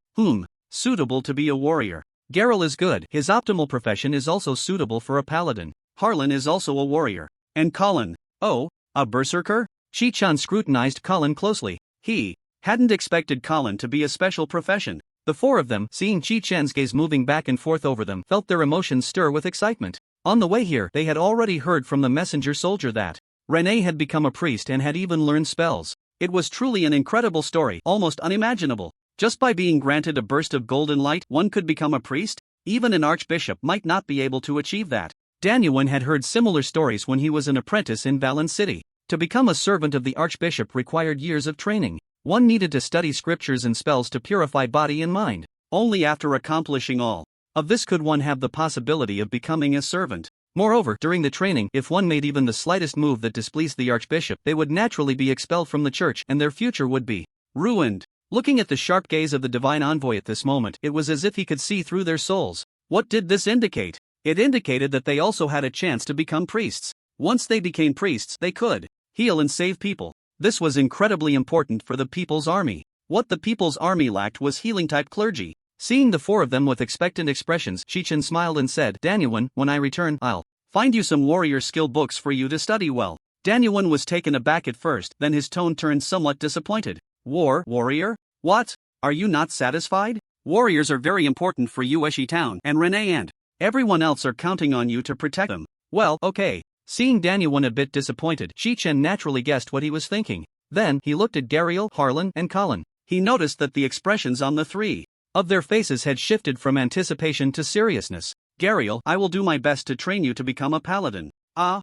Suitable to be a warrior. Garrel is good, his optimal profession is also suitable for a paladin. Harlan is also a warrior. And Colin, oh, a berserker? Chi-Chen scrutinized Colin closely. He hadn't expected Colin to be a special profession. The four of them, seeing Chi-Chen's gaze moving back and forth over them, felt their emotions stir with excitement. On the way here, they had already heard from the messenger soldier that Renee had become a priest and had even learned spells. It was truly an incredible story, almost unimaginable. Just by being granted a burst of golden light, one could become a priest? Even an archbishop might not be able to achieve that. Danyuan had heard similar stories when he was an apprentice in Valen City. To become a servant of the archbishop required years of training. One needed to study scriptures and spells to purify body and mind. Only after accomplishing all of this could one have the possibility of becoming a servant. Moreover, during the training, if one made even the slightest move that displeased the archbishop, they would naturally be expelled from the church and their future would be ruined. Looking at the sharp gaze of the divine envoy at this moment, it was as if he could see through their souls. What did this indicate? It indicated that they also had a chance to become priests. Once they became priests, they could heal and save people. This was incredibly important for the People's Army. What the People's Army lacked was healing-type clergy. Seeing the four of them with expectant expressions, Chi-Chen smiled and said, "Danyuan, when I return, I'll find you some warrior skill books for you to study well." Danyuan was taken aback at first, then his tone turned somewhat disappointed. Warrior? What? Are you not satisfied? Warriors are very important for Yueshi Town, and Renee and everyone else are counting on you to protect them. Well, okay. Seeing Danyuan a bit disappointed, Chi-Chen naturally guessed what he was thinking. Then, he looked at Gariel, Harlan, and Colin. He noticed that the expressions on the three of their faces had shifted from anticipation to seriousness. "Gariel, I will do my best to train you to become a paladin." A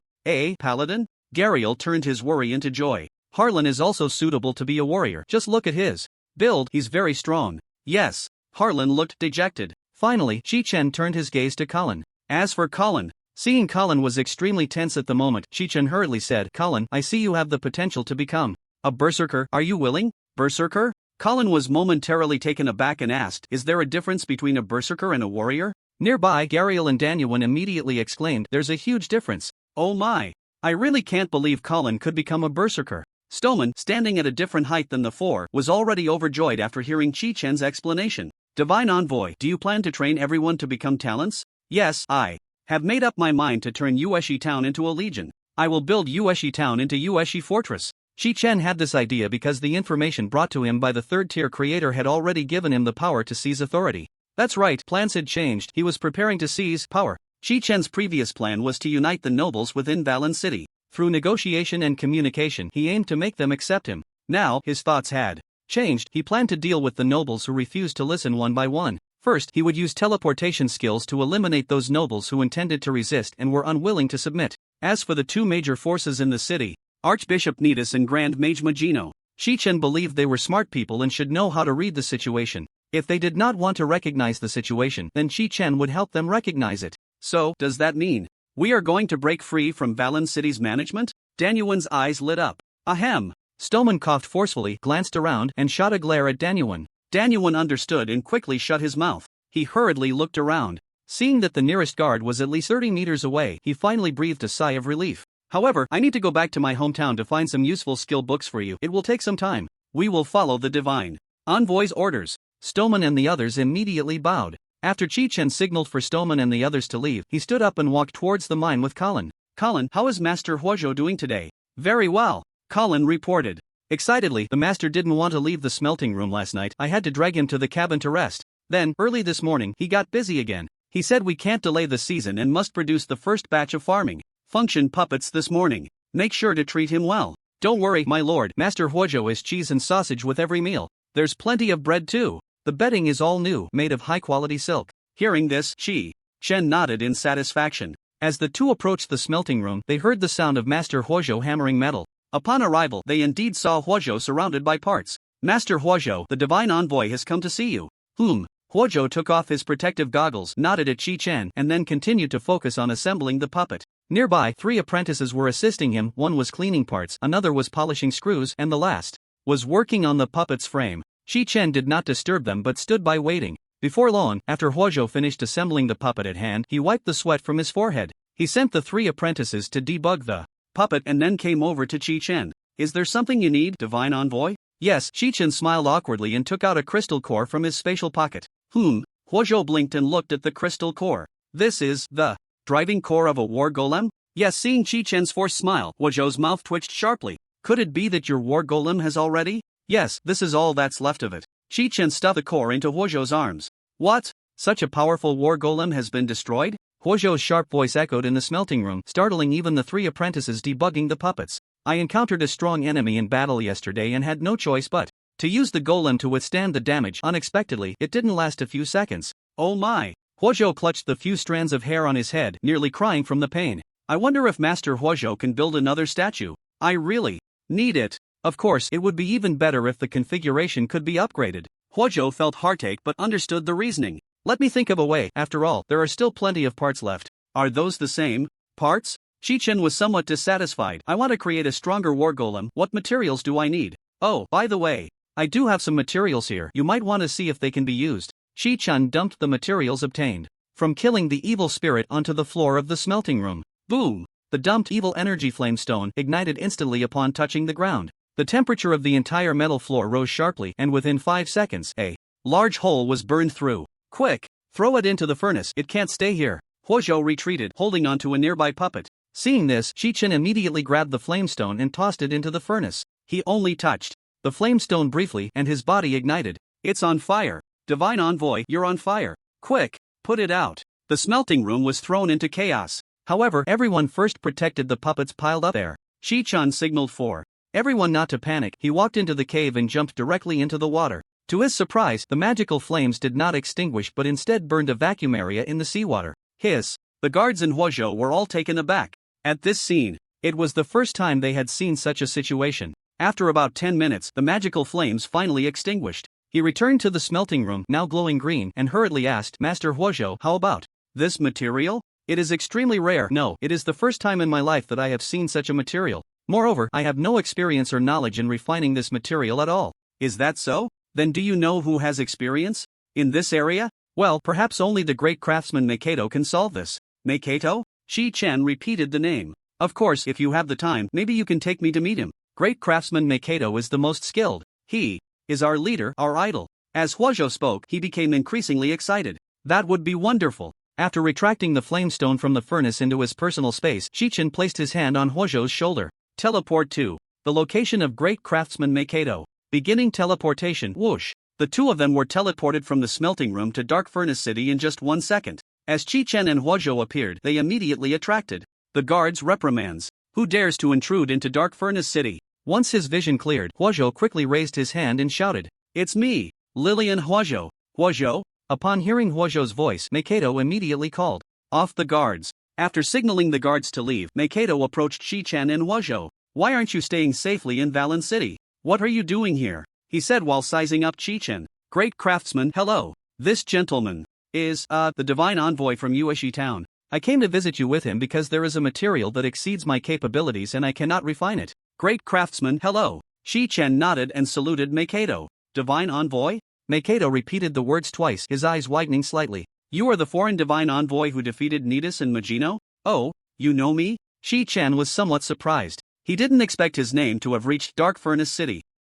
paladin? Gariel turned his worry into joy. Harlan is also suitable to be a warrior, just look at his build, he's very strong. Yes. Harlan looked dejected. Finally, Chi-Chen turned his gaze to Colin. As for Colin, seeing Colin was extremely tense at the moment, Chi-Chen hurriedly said, "Colin, I see you have the potential to become a berserker, are you willing?" Berserker? Colin was momentarily taken aback and asked, "Is there a difference between a berserker and a warrior?" Nearby, Gariel and Danyuan immediately exclaimed, "There's a huge difference." Oh my. I really can't believe Colin could become a berserker. Stillman, standing at a different height than the four, was already overjoyed after hearing Chi-Chen's explanation. "Divine Envoy, do you plan to train everyone to become talents?" "Yes, I have made up my mind to turn Yueshi Town into a legion. I will build Yueshi Town into Yueshi Fortress." Chi-Chen had this idea because the information brought to him by the third-tier creator had already given him the power to seize authority. That's right, plans had changed, he was preparing to seize power. Chi-Chen's previous plan was to unite the nobles within Balan City. Through negotiation and communication, he aimed to make them accept him. Now, his thoughts had changed. He planned to deal with the nobles who refused to listen one by one. First, he would use teleportation skills to eliminate those nobles who intended to resist and were unwilling to submit. As for the two major forces in the city, Archbishop Nidus and Grand Mage Magino, Chi-Chen believed they were smart people and should know how to read the situation. If they did not want to recognize the situation, then Chi-Chen would help them recognize it. So, does that mean we are going to break free from Balan City's management? Danyuan's eyes lit up. Ahem. Stoneman coughed forcefully, glanced around, and shot a glare at Danyuan. Danyuan understood and quickly shut his mouth. He hurriedly looked around. Seeing that the nearest guard was at least 30 meters away, he finally breathed a sigh of relief. However, I need to go back to my hometown to find some useful skill books for you. It will take some time. We will follow the divine envoy's orders. Stoneman and the others immediately bowed. After Chi-Chen signaled for Stoneman and the others to leave, he stood up and walked towards the mine with Colin. Colin, how is Master Huhou doing today? Very well, Colin reported. Excitedly, the master didn't want to leave the smelting room last night. I had to drag him to the cabin to rest. Then, early this morning, he got busy again. He said we can't delay the season and must produce the first batch of farming function puppets this morning. Make sure to treat him well. Don't worry, my lord. Master Huhou is cheese and sausage with every meal. There's plenty of bread too. The bedding is all new, made of high-quality silk. Hearing this, Chi-Chen nodded in satisfaction. As the two approached the smelting room, they heard the sound of Master Huhou hammering metal. Upon arrival, they indeed saw Huhou surrounded by parts. Master Huhou, the divine envoy has come to see you. Huhou took off his protective goggles, nodded at Chi-Chen, and then continued to focus on assembling the puppet. Nearby, 3 apprentices were assisting him. One was cleaning parts, another was polishing screws, and the last was working on the puppet's frame. Chi-Chen did not disturb them but stood by waiting. Before long, after Huhou finished assembling the puppet at hand, he wiped the sweat from his forehead. He sent the 3 apprentices to debug the puppet and then came over to Chi-Chen. Is there something you need, divine envoy? Yes. Chi-Chen smiled awkwardly and took out a crystal core from his spatial pocket. Huhou blinked and looked at the crystal core. This is the driving core of a war golem? Yes. Seeing Chi-Chen's forced smile, Huozhou's mouth twitched sharply. Could it be that your war golem has already? Yes, this is all that's left of it. Chi-Chen stuffed the core into Huozhou's arms. What? Such a powerful war golem has been destroyed? Huozhou's sharp voice echoed in the smelting room, startling even the 3 apprentices debugging the puppets. I encountered a strong enemy in battle yesterday and had no choice but to use the golem to withstand the damage. Unexpectedly, it didn't last a few seconds. Oh my! Huozhou clutched the few strands of hair on his head, nearly crying from the pain. I wonder if Master Huozhou can build another statue. I really need it. Of course, it would be even better if the configuration could be upgraded. Huozhou felt heartache but understood the reasoning. Let me think of a way. After all, there are still plenty of parts left. Are those the same parts? Chi-Chen was somewhat dissatisfied. I want to create a stronger war golem. What materials do I need? Oh, by the way, I do have some materials here. You might want to see if they can be used. Chi-Chen dumped the materials obtained from killing the evil spirit onto the floor of the smelting room. Boom! The dumped evil energy flame stone ignited instantly upon touching the ground. The temperature of the entire metal floor rose sharply, and within 5 seconds, a large hole was burned through. Quick! Throw it into the furnace. It can't stay here. Huozhou retreated, holding onto a nearby puppet. Seeing this, Chi-Chen immediately grabbed the flamestone and tossed it into the furnace. He only touched the flamestone briefly, and his body ignited. It's on fire. Divine envoy, you're on fire. Quick, put it out. The smelting room was thrown into chaos. However, everyone first protected the puppets piled up there. Chi-Chen signaled for everyone not to panic. He walked into the cave and jumped directly into the water. To his surprise, the magical flames did not extinguish but instead burned a vacuum area in the seawater. The guards in Huozhou were all taken aback at this scene. It was the first time they had seen such a situation. After about 10 minutes, the magical flames finally extinguished. He returned to the smelting room, now glowing green, and hurriedly asked, Master Huozhou, how about this material? It is extremely rare. No, it is the first time in my life that I have seen such a material. Moreover, I have no experience or knowledge in refining this material at all. Is that so? Then do you know who has experience in this area? Well, perhaps only the great craftsman Makoto can solve this. Makoto? Chi-Chen repeated the name. Of course, if you have the time, maybe you can take me to meet him. Great craftsman Makoto is the most skilled. He is our leader, our idol. As Huozhou spoke, he became increasingly excited. That would be wonderful. After retracting the flamestone from the furnace into his personal space, Chi-Chen placed his hand on Huozhou's shoulder. Teleport to the location of great craftsman Makoto. Beginning teleportation, whoosh. The two of them were teleported from the smelting room to Dark Furnace City in just 1 second. As Chi-Chen and Huozhou appeared, they immediately attracted the guards' reprimands. Who dares to intrude into Dark Furnace City? Once his vision cleared, Huozhou quickly raised his hand and shouted, "It's me, Lillian Huozhou." Huozhou? Upon hearing Huozhou's voice, Makoto immediately called off the guards. After signaling the guards to leave, Makoto approached Chi-Chen and Huozhou. "Why aren't you staying safely in Valen City? What are you doing here?" he said while sizing up Chi-Chen. "Great craftsman, hello. This gentleman is, the divine envoy from Ueshi Town. I came to visit you with him because there is a material that exceeds my capabilities and I cannot refine it." "Great craftsman, hello." Chi-Chen nodded and saluted Makoto. "Divine envoy?" Makoto repeated the words twice, his eyes widening slightly. "You are the foreign divine envoy who defeated Nidus and Magino? Oh, you know me?" Chi-Chen was somewhat surprised. He didn't expect his name to have reached Dark Furnace City.